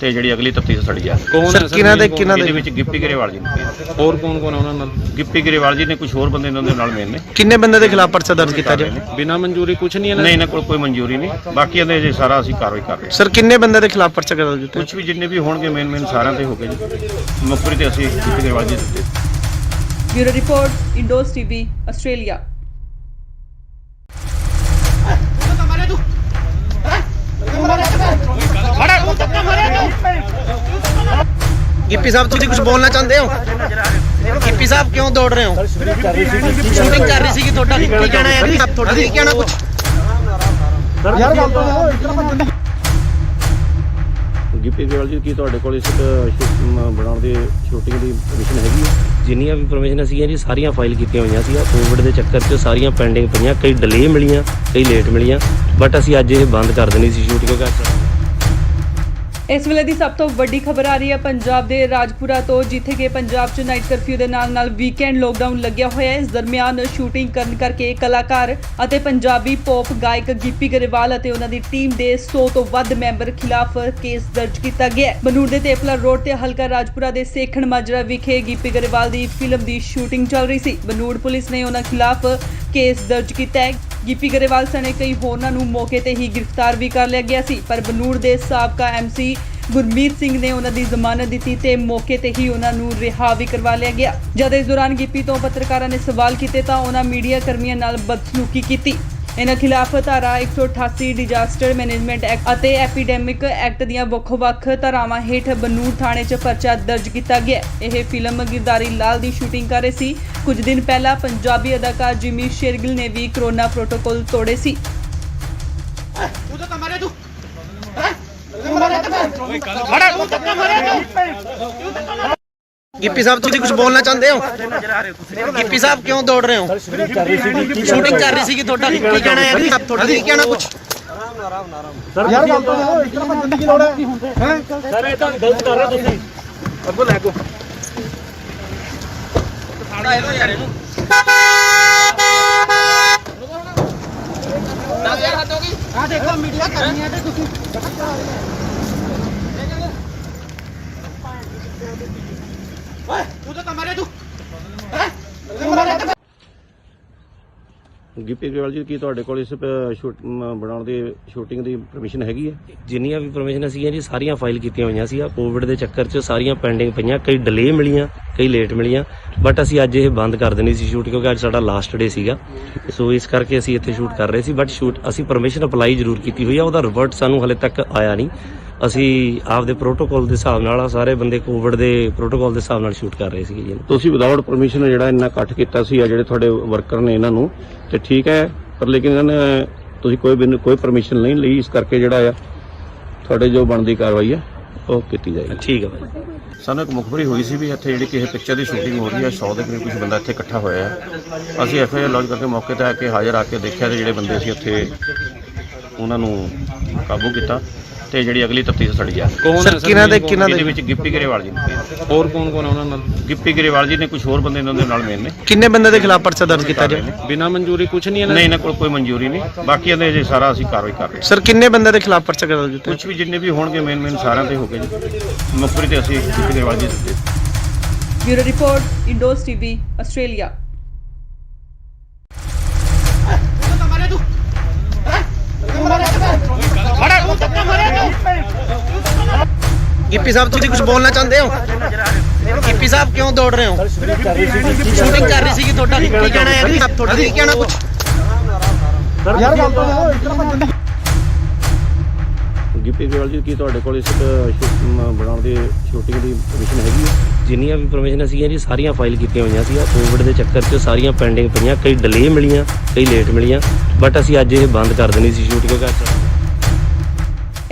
[SPEAKER 2] ਤੇ ਜਿਹੜੀ ਅਗਲੀ ਤਫਤੀਸ਼ ਸਾਡੀ ਆ।
[SPEAKER 1] ਸਰ ਕਿਹਨਾਂ ਦੇ
[SPEAKER 2] ਇਹਦੇ ਵਿੱਚ ਗਿੱਪੀ ਗਰੇਵਾਲ ਜੀ ਨੇ,
[SPEAKER 5] ਹੋਰ ਕੌਣ ਕੌਣ ਉਹਨਾਂ ਨਾਲ?
[SPEAKER 2] ਗਿੱਪੀ ਗਰੇਵਾਲ ਜੀ ਨੇ, ਕੁਝ ਹੋਰ ਬੰਦੇ ਇਹਨਾਂ ਦੇ ਨਾਲ ਮੇਨ ਨੇ।
[SPEAKER 1] ਕਿੰਨੇ ਬੰਦੇ ਦੇ ਖਿਲਾਫ ਪਰਚਾ ਦਰਜ ਕੀਤਾ ਜੀ?
[SPEAKER 5] ਬਿਨਾਂ ਮਨਜ਼ੂਰੀ ਕੁਝ ਨਹੀਂ ਇਹਨਾਂ
[SPEAKER 2] ਨਹੀਂ, ਇਹਨਾਂ ਕੋਲ ਕੋਈ ਮਨਜ਼ੂਰੀ ਨਹੀਂ। ਬਾਕੀ ਇਹਦੇ ਜੇ ਸਾਰਾ ਅਸੀਂ ਕਾਰਵਾਈ ਕਰ ਰਹੇ ਹਾਂ।
[SPEAKER 1] ਸਰ ਕਿੰਨੇ ਬੰਦੇ ਦੇ ਖਿਲਾਫ ਪਰਚਾ ਦਰਜ ਕੀਤਾ?
[SPEAKER 2] ਕੁਝ ਵੀ ਜਿੰਨੇ ਵੀ ਹੋਣਗੇ ਮੇਨ ਸਾਰਿਆਂ ਤੇ ਹੋ ਗਏ ਜੀ। ਮੁਖਬਰੀ ਤੇ ਅਸੀਂ ਗਿੱਪੀ ਗਰੇਵਾਲ ਜੀ ਦਿੱਤੇ।
[SPEAKER 4] Bureau report, Indos TV, Australia.
[SPEAKER 1] Gippy sahab ਤੁਸੀਂ ਕੁਝ ਬੋਲਣਾ ਚਾਹੁੰਦੇ ਹੋ? ਗਿੱਪੀ ਸਾਹਿਬ ਕਿਉਂ ਦੌੜ ਰਹੇ ਹੋ? ਸ਼ੂਟਿੰਗ ਕਰ ਰਹੀ ਸੀ ਕਿ ਤੁਹਾਡਾ ਕੀ ਕਹਿਣਾ ਹੈ? ਤੁਹਾਡਾ ਕੀ ਕਹਿਣਾ ਕੁਝ?
[SPEAKER 5] ਯਾਰ ਗੱਲ ਤਾਂ
[SPEAKER 2] ਗਿੱਪੀ ਗਰੇਵਾਲ ਜੀ, ਕੀ ਤੁਹਾਡੇ ਕੋਲ ਇਸ ਬਣਾਉਣ ਦੀ ਸ਼ੂਟਿੰਗ ਦੀ ਪਰਮਿਸ਼ਨ ਹੈਗੀ ਹੈ?
[SPEAKER 3] ਜਿੰਨੀਆਂ ਵੀ ਪਰਮਿਸ਼ਨ ਸੀਗੀਆਂ ਜੀ ਸਾਰੀਆਂ ਫਾਈਲ ਕੀਤੀਆਂ ਹੋਈਆਂ ਸੀ। ਕੋਵਿਡ ਦੇ ਚੱਕਰ 'ਚ ਸਾਰੀਆਂ ਪੈਂਡਿੰਗ ਪਈਆਂ, ਕਈ ਡਿਲੇ ਮਿਲੀਆਂ, ਕਈ ਲੇਟ ਮਿਲੀਆਂ, ਬਟ ਅਸੀਂ ਅੱਜ ਇਹ ਬੰਦ ਕਰ ਦੇਣੀ ਸੀ ਸ਼ੂਟ ਕਿਉਂਕਿ
[SPEAKER 4] ਇਸ ਵੇਲੇ ਦੀ ਸਭ ਤੋਂ ਵੱਡੀ ਖਬਰ ਆ ਰਹੀ ਹੈ ਪੰਜਾਬ ਦੇ ਰਾਜਪੁਰਾ ਤੋਂ, ਜਿੱਥੇ ਕਿ ਪੰਜਾਬ 'ਚ ਨਾਈਟ ਕਰਫਿਊ ਦੇ ਨਾਲ ਵੀਕਐਂਡ ਲੋਕਡਾਊਨ ਲੱਗਿਆ ਹੋਇਆ ਹੈ। ਇਸ ਦਰਮਿਆਨ ਸ਼ੂਟਿੰਗ ਕਰਨ ਕਰਕੇ ਕਲਾਕਾਰ ਅਤੇ ਪੰਜਾਬੀ ਪੌਪ ਗਾਇਕ ਗਿੱਪੀ ਗਰੇਵਾਲ ਅਤੇ ਉਹਨਾਂ ਦੀ ਟੀਮ ਦੇ 100 ਤੋਂ ਵੱਧ ਮੈਂਬਰ ਖਿਲਾਫ ਕੇਸ ਦਰਜ ਕੀਤਾ ਗਿਆ ਹੈ। ਬਨੂੜ ਦੇ ਤੇਪਲਾ ਰੋਡ ਤੇ ਹਲਕਾ ਰਾਜਪੁਰਾ ਦੇ ਸੇਖਣ ਮਾਜਰਾ ਵਿਖੇ ਗਿੱਪੀ ਗਰੇਵਾਲ ਦੀ ਫਿਲਮ ਦੀ ਸ਼ੂਟਿੰਗ ਚੱਲ ਰਹੀ ਸੀ। ਬਨੂੜ ਪੁਲਿਸ ਨੇ ਉਹਨਾਂ ਖਿਲਾਫ ਕੇਸ ਦਰਜ ਕੀਤਾ ਹੈ। ਗਿੱਪੀ ਗਰੇਵਾਲ ਸਣੇ ਕਈ ਹੋਰਨਾਂ ਨੂੰ ਮੌਕੇ ਤੇ ਹੀ ਗ੍ਰਿਫਤਾਰ ਵੀ ਕਰ ਲਿਆ ਗਿਆ ਸੀ, ਪਰ ਬਨੂੜ ਦੇ ਸਾਬਕਾ ਐਮਸੀ ਗੁਰਮੀਤ ਸਿੰਘ ਨੇ ਉਹਨਾਂ ਦੀ ਜ਼ਮਾਨਤ ਦਿੱਤੀ ਤੇ ਮੌਕੇ ਤੇ ਹੀ ਉਹਨਾਂ ਨੂੰ ਰਿਹਾ ਵੀ ਕਰਵਾ ਲਿਆ ਗਿਆ। ਜਦ ਇਸ ਦੌਰਾਨ ਗਿੱਪੀ ਤੋਂ ਪੱਤਰਕਾਰਾਂ ਨੇ ਸਵਾਲ ਕੀਤੇ ਤਾਂ ਉਹਨਾਂ ਮੀਡੀਆ ਕਰਮੀਆਂ ਨਾਲ ਬਦਸਲੂਕੀ ਕੀਤੀ। ਇਹਨਾਂ ਖਿਲਾਫ ਧਾਰਾ 188 ਡਿਜ਼ਾਸਟਰ ਮੈਨੇਜਮੈਂਟ ਐਕਟ ਅਤੇ ਐਪੀਡੈਮਿਕ ਐਕਟ ਦੀਆਂ ਵੱਖ-ਵੱਖ ਧਾਰਾਵਾਂ ਹੇਠ ਬਨੂੜ ਥਾਣੇ 'ਚ ਪਰਚਾ ਦਰਜ ਕੀਤਾ ਗਿਆ। ਇਹ ਫਿਲਮ ਗਿਰਦਾਰੀ ਲਾਲ ਦੀ ਸ਼ੂਟਿੰਗ ਕਰ ਰਹੇ ਸੀ। ਕੁਝ ਦਿਨ ਪਹਿਲਾਂ ਪੰਜਾਬੀ ਅਦਾਕਾਰ ਜਿਮੀ ਸ਼ੇਰਗਿਲ ਨੇ ਵੀ ਕੋਰੋਨਾ ਪ੍ਰੋਟੋਕਾਲ ਤੋੜੇ ਸੀ।
[SPEAKER 1] ਗਿੱਪੀ ਸਾਹਿਬ ਤੁਸੀਂ ਕੁਝ ਬੋਲਣਾ ਚਾਹੁੰਦੇ ਹੋ? ਗਿੱਪੀ ਸਾਹਿਬ ਕਿਉਂ ਦੌੜ ਰਹੇ ਹੋ? ਸ਼ੂਟਿੰਗ ਕਰ ਰਹੀ ਸੀ ਕਿ ਤੁਹਾਡਾ ਕੀ ਕਹਿਣਾ ਹੈ? ਤੁਹਾਡਾ ਕੀ ਕਹਿਣਾ ਕੁਝ?
[SPEAKER 5] ਯਾਰ ਗੱਲ ਤਾਂ ਇਤਨਾ ਭੱਜਣ ਦੀ ਲੋੜ ਹੈ? ਸਰ ਇਹ ਤਾਂ ਗਲਤ ਕਰ ਰਹੇ ਤੁਸੀਂ। ਅੱਗੋਂ ਲੈ ਕੋ ਸਾੜਾ ਇਹਦਾ ਯਾਰ ਇਹਨੂੰ 10000 ਹੱਦ ਹੋ ਗਈ। ਆ ਦੇਖੋ ਮੀਡੀਆ ਕਰਨੀ ਹੈ ਤੇ ਤੁਸੀਂ ਓਏ ਤੂੰ ਤਾਂ ਮਾਰੇ ਤੂੰ
[SPEAKER 2] ਗਿੱਪੀ ਗਰੇਵਾਲ ਜੀ, ਕੀ ਤੁਹਾਡੇ ਕੋਲ ਇਸ ਬਣਾਉਣ ਦੀ ਸ਼ੂਟਿੰਗ ਦੀ ਪਰਮਿਸ਼ਨ ਹੈਗੀ ਹੈ?
[SPEAKER 3] ਜਿੰਨੀਆਂ ਵੀ ਪਰਮਿਸ਼ਨ ਸੀਗੀਆਂ ਜੀ ਸਾਰੀਆਂ ਫਾਈਲ ਕੀਤੀਆਂ ਹੋਈਆਂ ਸੀ। ਕੋਵਿਡ ਦੇ ਚੱਕਰ 'ਚ ਸਾਰੀਆਂ ਪੈਂਡਿੰਗ ਪਈਆਂ, ਕਈ ਡਿਲੇ ਮਿਲੀਆਂ, ਕਈ ਲੇਟ ਮਿਲੀਆਂ, ਬਟ ਅਸੀਂ ਅੱਜ ਇਹ ਬੰਦ ਕਰ ਦੇਣੀ ਸੀ ਸ਼ੂਟ ਕਿਉਂਕਿ ਅੱਜ ਸਾਡਾ ਲਾਸਟ ਡੇ ਸੀਗਾ। ਸੋ ਇਸ ਕਰਕੇ ਅਸੀਂ ਇੱਥੇ ਸ਼ੂਟ ਕਰ ਰਹੇ ਸੀ, ਬਟ ਸ਼ੂਟ ਅਸੀਂ ਪਰਮਿਸ਼ਨ ਅਪਲਾਈ ਜ਼ਰੂਰ ਕੀਤੀ ਹੋਈ ਆ, ਉਹਦਾ ਰਿਵਰਟ ਸਾਨੂੰ ਹਲੇ ਤੱਕ ਆਇਆ ਨਹੀਂ। ਅਸੀਂ ਆਪਦੇ ਪ੍ਰੋਟੋਕਾਲ ਦੇ ਹਿਸਾਬ ਨਾਲ ਸਾਰੇ ਬੰਦੇ ਕੋਵਿਡ ਦੇ ਪ੍ਰੋਟੋਕਾਲ ਦੇ ਹਿਸਾਬ ਨਾਲ ਸ਼ੂਟ ਕਰ ਰਹੇ ਸੀਗੇ ਜੀ।
[SPEAKER 2] ਤੁਸੀਂ ਵਿਦਆਊਟ ਪਰਮਿਸ਼ਨ ਜਿਹੜਾ ਇੰਨਾ ਇਕੱਠ ਕੀਤਾ ਸੀ ਆ ਜਿਹੜੇ ਤੁਹਾਡੇ ਵਰਕਰ ਨੇ ਇਹਨਾਂ ਨੂੰ ਤੇ ਠੀਕ ਹੈ, ਪਰ ਲੇਕਿਨ ਇਹਨਾਂ ਨੇ ਤੁਸੀਂ ਕੋਈ ਪਰਮਿਸ਼ਨ ਨਹੀਂ ਲਈ, ਇਸ ਕਰਕੇ ਜਿਹੜਾ ਆ ਤੁਹਾਡੇ ਜੋ ਬਣਦੀ ਕਾਰਵਾਈ ਹੈ ਉਹ ਕੀਤੀ ਜਾਏਗੀ।
[SPEAKER 3] ਠੀਕ ਹੈ ਭਾਈ।
[SPEAKER 2] ਸਾਨੂੰ ਇੱਕ ਮੁਖਬਰੀ ਹੋਈ ਸੀ ਵੀ ਇੱਥੇ ਜਿਹੜੀ ਕਿਸੇ ਪਿਕਚਰ ਦੀ ਸ਼ੂਟਿੰਗ ਹੋ ਰਹੀ ਹੈ, 100 ਦੇ ਕਰੀਬ ਕੁਝ ਬੰਦਾ ਇੱਥੇ ਇਕੱਠਾ ਹੋਇਆ ਹੈ। ਅਸੀਂ ਐਫਆਈਆਰ ਲੌਜ ਕਰਕੇ ਮੌਕੇ ਤੇ ਆ ਕੇ ਹਾਜ਼ਰ ਆ ਕੇ ਦੇਖਿਆ ਤੇ ਜਿਹੜੇ ਬੰਦੇ ਸੀ ਉੱਥੇ ਉਹਨਾਂ ਨੂੰ ਕਾਬੂ ਕੀਤਾ ਤੇ ਜਿਹੜੀ ਅਗਲੀ ਤਫਤੀਸ਼ ਸਾਡੀ ਆ।
[SPEAKER 1] ਸਰ ਕਿਹਨਾਂ ਦੇ
[SPEAKER 2] ਇਹਦੇ ਵਿੱਚ ਗਿੱਪੀ ਗਰੇਵਾਲ ਜੀ ਨੇ,
[SPEAKER 5] ਹੋਰ ਕੌਣ ਕੌਣ ਉਹਨਾਂ ਨਾਲ?
[SPEAKER 2] ਗਿੱਪੀ ਗਰੇਵਾਲ ਜੀ ਨੇ, ਕੁਝ ਹੋਰ ਬੰਦੇ ਇਹਨਾਂ ਦੇ ਨਾਲ ਮੇਨ ਨੇ।
[SPEAKER 1] ਕਿੰਨੇ ਬੰਦੇ ਦੇ ਖਿਲਾਫ ਪਰਚਾ ਦਰਜ ਕੀਤਾ ਜੀ?
[SPEAKER 5] ਬਿਨਾਂ ਮਨਜ਼ੂਰੀ ਕੁਝ ਨਹੀਂ ਇਹਨਾਂ
[SPEAKER 2] ਨਹੀਂ, ਇਹਨਾਂ ਕੋਲ ਕੋਈ ਮਨਜ਼ੂਰੀ ਨਹੀਂ। ਬਾਕੀ ਇਹਦੇ ਜੇ ਸਾਰਾ ਅਸੀਂ ਕਾਰਵਾਈ ਕਰ ਰਹੇ ਹਾਂ।
[SPEAKER 1] ਸਰ ਕਿੰਨੇ ਬੰਦੇ ਦੇ ਖਿਲਾਫ ਪਰਚਾ ਦਰਜ ਕੀਤਾ?
[SPEAKER 2] ਕੁਝ ਵੀ ਜਿੰਨੇ ਵੀ ਹੋਣਗੇ ਮੇਨ ਸਾਰਿਆਂ ਤੇ ਹੋ ਗਏ ਜੀ। ਮੁਖਬਰੀ ਤੇ ਅਸੀਂ ਗਿੱਪੀ ਗਰੇਵਾਲ ਜੀ ਦਿੱਤੇ।
[SPEAKER 4] Bureau report, Indos TV, Australia.
[SPEAKER 1] Gippy sahib ਤੁਸੀਂ ਕੁਝ ਬੋਲਣਾ ਚਾਹੁੰਦੇ ਹੋ? ਗਿੱਪੀ ਸਾਹਿਬ ਕਿਉਂ ਦੌੜ ਰਹੇ ਹੋ? ਸ਼ੂਟਿੰਗ ਕਰ ਰਹੀ ਸੀ ਕਿ ਤੁਹਾਡਾ ਕੀ ਕਹਿਣਾ ਹੈ? ਤੁਹਾਡਾ ਕੀ ਕਹਿਣਾ ਕੁਝ?
[SPEAKER 5] ਯਾਰ ਗੱਲ ਤਾਂ ਇਤਨਾ ਭੱਜਣ ਦੀ
[SPEAKER 2] ਗਿੱਪੀ ਗਰੇਵਾਲ ਜੀ, ਕੀ ਤੁਹਾਡੇ ਕੋਲ ਇਸ ਬਣਾਉਣ ਦੀ ਸ਼ੂਟਿੰਗ ਦੀ ਪਰਮਿਸ਼ਨ ਹੈਗੀ ਹੈ?
[SPEAKER 3] ਜਿੰਨੀਆਂ ਵੀ ਪਰਮਿਸ਼ਨ ਸੀਗੀਆਂ ਜੀ ਸਾਰੀਆਂ ਫਾਈਲ ਕੀਤੀਆਂ ਹੋਈਆਂ ਸੀ। ਕੋਵਿਡ ਦੇ ਚੱਕਰ 'ਚ ਸਾਰੀਆਂ ਪੈਂਡਿੰਗ ਪਈਆਂ, ਕਈ ਡਿਲੇ ਮਿਲੀਆਂ, ਕਈ ਲੇਟ ਮਿਲੀਆਂ, ਬਟ ਅਸੀਂ ਅੱਜ ਇਹ ਬੰਦ ਕਰ ਦੇਣੀ ਸੀ ਸ਼ੂਟ ਕਿਉਂਕਿ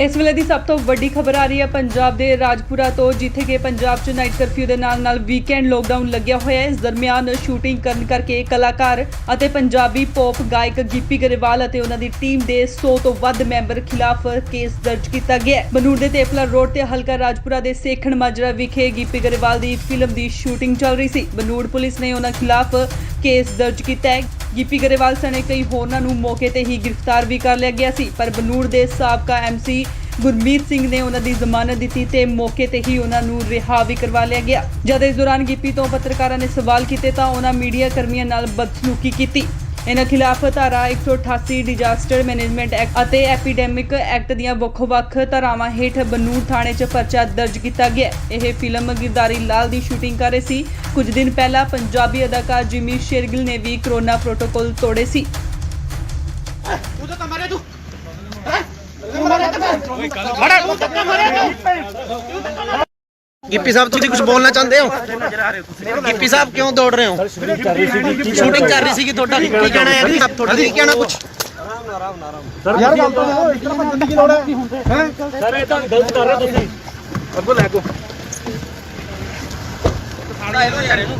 [SPEAKER 4] ਇਸ ਵੇਲੇ ਦੀ ਸਭ ਤੋਂ ਵੱਡੀ ਖਬਰ ਆ ਰਹੀ ਹੈ ਪੰਜਾਬ ਦੇ ਰਾਜਪੁਰਾ ਤੋਂ, ਜਿੱਥੇ ਕਿ ਪੰਜਾਬ 'ਚ ਨਾਈਟ ਕਰਫਿਊ ਦੇ ਨਾਲ ਵੀਕਐਂਡ ਲੋਕਡਾਊਨ ਲੱਗਿਆ ਹੋਇਆ ਹੈ। ਇਸ ਦਰਮਿਆਨ ਸ਼ੂਟਿੰਗ ਕਰਨ ਕਰਕੇ ਕਲਾਕਾਰ ਅਤੇ ਪੰਜਾਬੀ ਪੌਪ ਗਾਇਕ ਗਿੱਪੀ ਗਰੇਵਾਲ ਅਤੇ ਉਹਨਾਂ ਦੀ ਟੀਮ ਦੇ 100 ਤੋਂ ਵੱਧ ਮੈਂਬਰ ਖਿਲਾਫ ਕੇਸ ਦਰਜ ਕੀਤਾ ਗਿਆ ਹੈ। ਬਨੂੜ ਦੇ ਤੇਪਲਾ ਰੋਡ ਤੇ ਹਲਕਾ ਰਾਜਪੁਰਾ ਦੇ ਸੇਖਣ ਮਾਜਰਾ ਵਿਖੇ ਗਿੱਪੀ ਗਰੇਵਾਲ ਦੀ ਫਿਲਮ ਦੀ ਸ਼ੂਟਿੰਗ ਚੱਲ ਰਹੀ ਸੀ। ਬਨੂੜ ਪੁਲਿਸ ਨੇ ਉਹਨਾਂ ਖਿਲਾਫ ਕੇਸ ਦਰਜ ਕੀਤਾ ਹੈ। ਗਿੱਪੀ ਗਰੇਵਾਲ ਸਣੇ ਕਈ ਹੋਰਨਾਂ ਨੂੰ ਮੌਕੇ ਤੇ ਹੀ ਗ੍ਰਿਫਤਾਰ ਵੀ ਕਰ ਲਿਆ ਗਿਆ ਸੀ, ਪਰ ਬਨੂੜ ਦੇ ਸਾਬਕਾ ਐਮਸੀ ਗੁਰਮੀਤ ਸਿੰਘ ਨੇ ਉਹਨਾਂ ਦੀ ਜ਼ਮਾਨਤ ਦਿੱਤੀ ਤੇ ਮੌਕੇ ਤੇ ਹੀ ਉਹਨਾਂ ਨੂੰ ਰਿਹਾ ਵੀ ਕਰਵਾ ਲਿਆ ਗਿਆ। ਜਦ ਇਸ ਦੌਰਾਨ ਗਿੱਪੀ ਤੋਂ ਪੱਤਰਕਾਰਾਂ ਨੇ ਸਵਾਲ ਕੀਤੇ ਤਾਂ ਉਹਨਾਂ ਮੀਡੀਆ ਕਰਮੀਆਂ ਨਾਲ ਬਦਸਲੂਕੀ ਕੀਤੀ। ਇਹਨਾਂ ਖਿਲਾਫ ਧਾਰਾ 188 ਡਿਜ਼ਾਸਟਰ ਮੈਨੇਜਮੈਂਟ ਐਕਟ ਅਤੇ ਐਪੀਡੈਮਿਕ ਐਕਟ ਦੀਆਂ ਵੱਖ-ਵੱਖ ਧਾਰਾਵਾਂ ਹੇਠ ਬਨੂੜ ਥਾਣੇ 'ਚ ਪਰਚਾ ਦਰਜ ਕੀਤਾ ਗਿਆ। ਇਹ ਫਿਲਮ ਗਿਰਦਾਰੀ ਲਾਲ ਦੀ ਸ਼ੂਟਿੰਗ ਕਰ ਰਹੇ ਸੀ। ਕੁਝ ਦਿਨ ਪਹਿਲਾਂ ਪੰਜਾਬੀ ਅਦਾਕਾਰ ਜਿਮੀ ਸ਼ੇਰਗਿਲ ਨੇ ਵੀ ਕਰੋਨਾ ਪ੍ਰੋਟੋਕਾਲ ਤੋੜੇ ਸੀ।
[SPEAKER 1] गिप्पी साहब तुम कुछ बोलना चाहते हो? गिप्पी साहब क्यों दौड़ रहे हो? शूटिंग कर रही थी ਤੁਹਾਡਾ ਕੀ ਕਹਿਣਾ ਹੈ? आप ਤੁਹਾਡਾ ਕੀ ਕਹਿਣਾ ਕੁਝ?
[SPEAKER 5] ਯਾਰ ਗੱਲ ਤਾਂ ਸੁਣੋ, ਇਸ ਤਰ੍ਹਾਂ ਬੰਦਨ ਦੀ ਲੋੜ ਹੈ ਸਰ ਇਹ ਤਾਂ ਗਲਤ ਕਰ ਰਹੇ ਹੋ ਤੁਸੀਂ। ਅੱਗੋਂ ਲੈ ਕੋ ਖਾਣਾ ਇਹਨੂੰ ਯਾਰ ਇਹਨੂੰ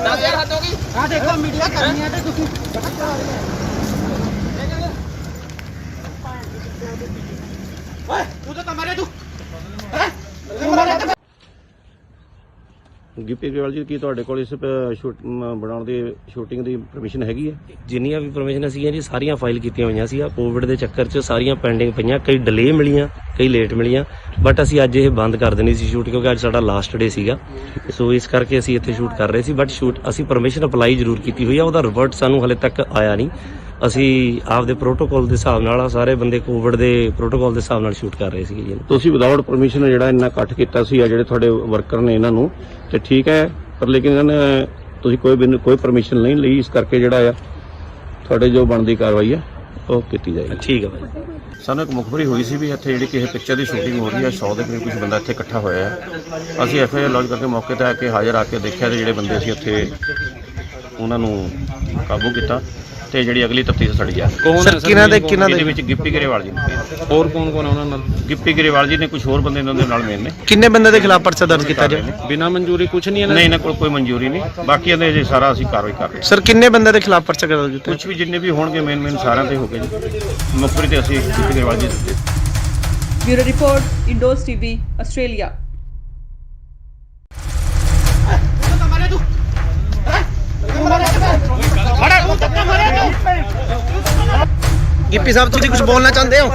[SPEAKER 5] 10000 ਹੱਦ ਹੋ ਗਈ। ਆ ਦੇਖੋ ਮੀਡੀਆ ਕਰਨੀ ਹੈ ਤੇ ਤੁਸੀਂ ਓਏ ਤੂੰ ਤਾਂ ਮਾਰੇ ਤੂੰ
[SPEAKER 2] ਗਿੱਪੀ ਗਰੇਵਾਲ ਜੀ, ਕੀ ਤੁਹਾਡੇ ਕੋਲ ਇਸ ਬਣਾਉਣ ਦੀ ਸ਼ੂਟਿੰਗ ਦੀ ਪਰਮਿਸ਼ਨ ਹੈਗੀ ਹੈ?
[SPEAKER 3] ਜਿੰਨੀਆਂ ਵੀ ਪਰਮਿਸ਼ਨ ਸੀਗੀਆਂ ਜੀ ਸਾਰੀਆਂ ਫਾਈਲ ਕੀਤੀਆਂ ਹੋਈਆਂ ਸੀ। ਕੋਵਿਡ ਦੇ ਚੱਕਰ 'ਚ ਸਾਰੀਆਂ ਪੈਂਡਿੰਗ ਪਈਆਂ, ਕਈ ਡਿਲੇ ਮਿਲੀਆਂ, ਕਈ ਲੇਟ ਮਿਲੀਆਂ, ਬਟ ਅਸੀਂ ਅੱਜ ਇਹ ਬੰਦ ਕਰ ਦੇਣੀ ਸੀ ਸ਼ੂਟ, ਕਿਉਂਕਿ ਅੱਜ ਸਾਡਾ ਲਾਸਟ ਡੇ ਸੀਗਾ। ਸੋ ਇਸ ਕਰਕੇ ਅਸੀਂ ਇੱਥੇ ਸ਼ੂਟ ਕਰ ਰਹੇ ਸੀ, ਬਟ ਅਸੀਂ ਪਰਮਿਸ਼ਨ ਅਪਲਾਈ ਜ਼ਰੂਰ ਕੀਤੀ ਹੋਈ ਆ। ਉਹਦਾ ਰਿਵਰਟ ਸਾਨੂੰ ਹਲੇ ਤੱਕ ਆਇਆ ਨਹੀਂ। ਅਸੀਂ ਆਪਦੇ ਪ੍ਰੋਟੋਕਾਲ ਦੇ ਹਿਸਾਬ ਨਾਲ ਸਾਰੇ ਬੰਦੇ ਕੋਵਿਡ ਦੇ ਪ੍ਰੋਟੋਕਾਲ ਦੇ ਹਿਸਾਬ ਨਾਲ ਸ਼ੂਟ ਕਰ ਰਹੇ ਸੀਗੇ ਜੀ।
[SPEAKER 2] ਤੁਸੀਂ ਵਿਦਆਊਟ ਪਰਮਿਸ਼ਨ ਜਿਹੜਾ ਇੰਨਾ ਇਕੱਠ ਕੀਤਾ ਸੀ, ਆ ਜਿਹੜੇ ਤੁਹਾਡੇ ਵਰਕਰ ਨੇ ਇਹਨਾਂ ਨੂੰ, ਤੇ ਠੀਕ ਹੈ, ਪਰ ਲੇਕਿਨ ਇਹਨਾਂ ਨੇ ਤੁਸੀਂ ਕੋਈ ਪਰਮਿਸ਼ਨ ਨਹੀਂ ਲਈ, ਇਸ ਕਰਕੇ ਜਿਹੜਾ ਆ ਤੁਹਾਡੇ ਜੋ ਬਣਦੀ ਕਾਰਵਾਈ ਹੈ ਉਹ ਕੀਤੀ ਜਾਏਗੀ।
[SPEAKER 3] ਠੀਕ ਹੈ ਭਾਈ।
[SPEAKER 2] ਸਾਨੂੰ ਇੱਕ ਮੁਖਬਰੀ ਹੋਈ ਸੀ ਵੀ ਇੱਥੇ ਜਿਹੜੀ ਕਿਸੇ ਪਿਕਚਰ ਦੀ ਸ਼ੂਟਿੰਗ ਹੋ ਰਹੀ ਹੈ, 100 ਦੇ ਕਰੀਬ ਕੁਝ ਬੰਦਾ ਇੱਥੇ ਇਕੱਠਾ ਹੋਇਆ ਹੈ। ਅਸੀਂ ਐਫਆਈਆਰ ਲੌਂਚ ਕਰਕੇ ਮੌਕੇ ਤੇ ਆ ਕੇ ਹਾਜ਼ਰ ਆ ਕੇ ਦੇਖਿਆ ਤੇ ਜਿਹੜੇ ਬੰਦੇ ਸੀ ਉੱਥੇ ਉਹਨਾਂ ਨੂੰ ਕਾਬੂ ਕੀਤਾ ਤੇ ਜਿਹੜੀ ਅਗਲੀ ਤਫਤੀਸ਼ ਸਾਡੀ ਜਾ ਇਹਦੇ ਵਿੱਚ ਗਿੱਪੀ ਗਰੇਵਾਲ ਜੀ ਨੇ।
[SPEAKER 6] ਹੋਰ ਕੌਣ ਉਹਨਾਂ ਨਾਲ?
[SPEAKER 2] ਗਿੱਪੀ ਗਰੇਵਾਲ ਜੀ ਨੇ, ਕੁਝ ਹੋਰ ਬੰਦੇ ਇਹਨਾਂ ਦੇ ਨਾਲ ਮੇਨ ਨੇ।
[SPEAKER 1] ਕਿੰਨੇ ਬੰਦੇ ਦੇ ਖਿਲਾਫ ਪਰਚਾ ਦਰਜ ਕੀਤਾ ਜੀ?
[SPEAKER 6] ਬਿਨਾਂ ਮਨਜ਼ੂਰੀ ਕੁਝ ਨਹੀਂ
[SPEAKER 2] ਨਹੀਂ, ਇਹਨਾਂ ਕੋਲ ਕੋਈ ਮਨਜ਼ੂਰੀ ਨਹੀਂ। ਬਾਕੀ ਇਹਦੇ ਜੇ ਸਾਰਾ ਅਸੀਂ ਕਾਰਵਾਈ ਕਰ ਰਹੇ ਹਾਂ।
[SPEAKER 1] ਸਰ ਕਿੰਨੇ ਬੰਦੇ ਦੇ ਖਿਲਾਫ ਪਰਚਾ ਦਰਜ ਕੀਤਾ?
[SPEAKER 2] ਕੁਝ ਵੀ ਜਿੰਨੇ ਵੀ ਹੋਣਗੇ ਮੇਨ ਸਾਰਿਆਂ ਤੇ ਹੋ ਗਏ ਜੀ। ਮੁਖਬਰੀ ਤੇ ਅਸੀਂ ਗਿੱਪੀ ਗਰੇਵਾਲ ਜੀ ਦਿੱਤੇ।
[SPEAKER 4] Bureau report, Indos TV, Australia.
[SPEAKER 1] Gippy sahab तुम कुछ बोलना चाहते हो?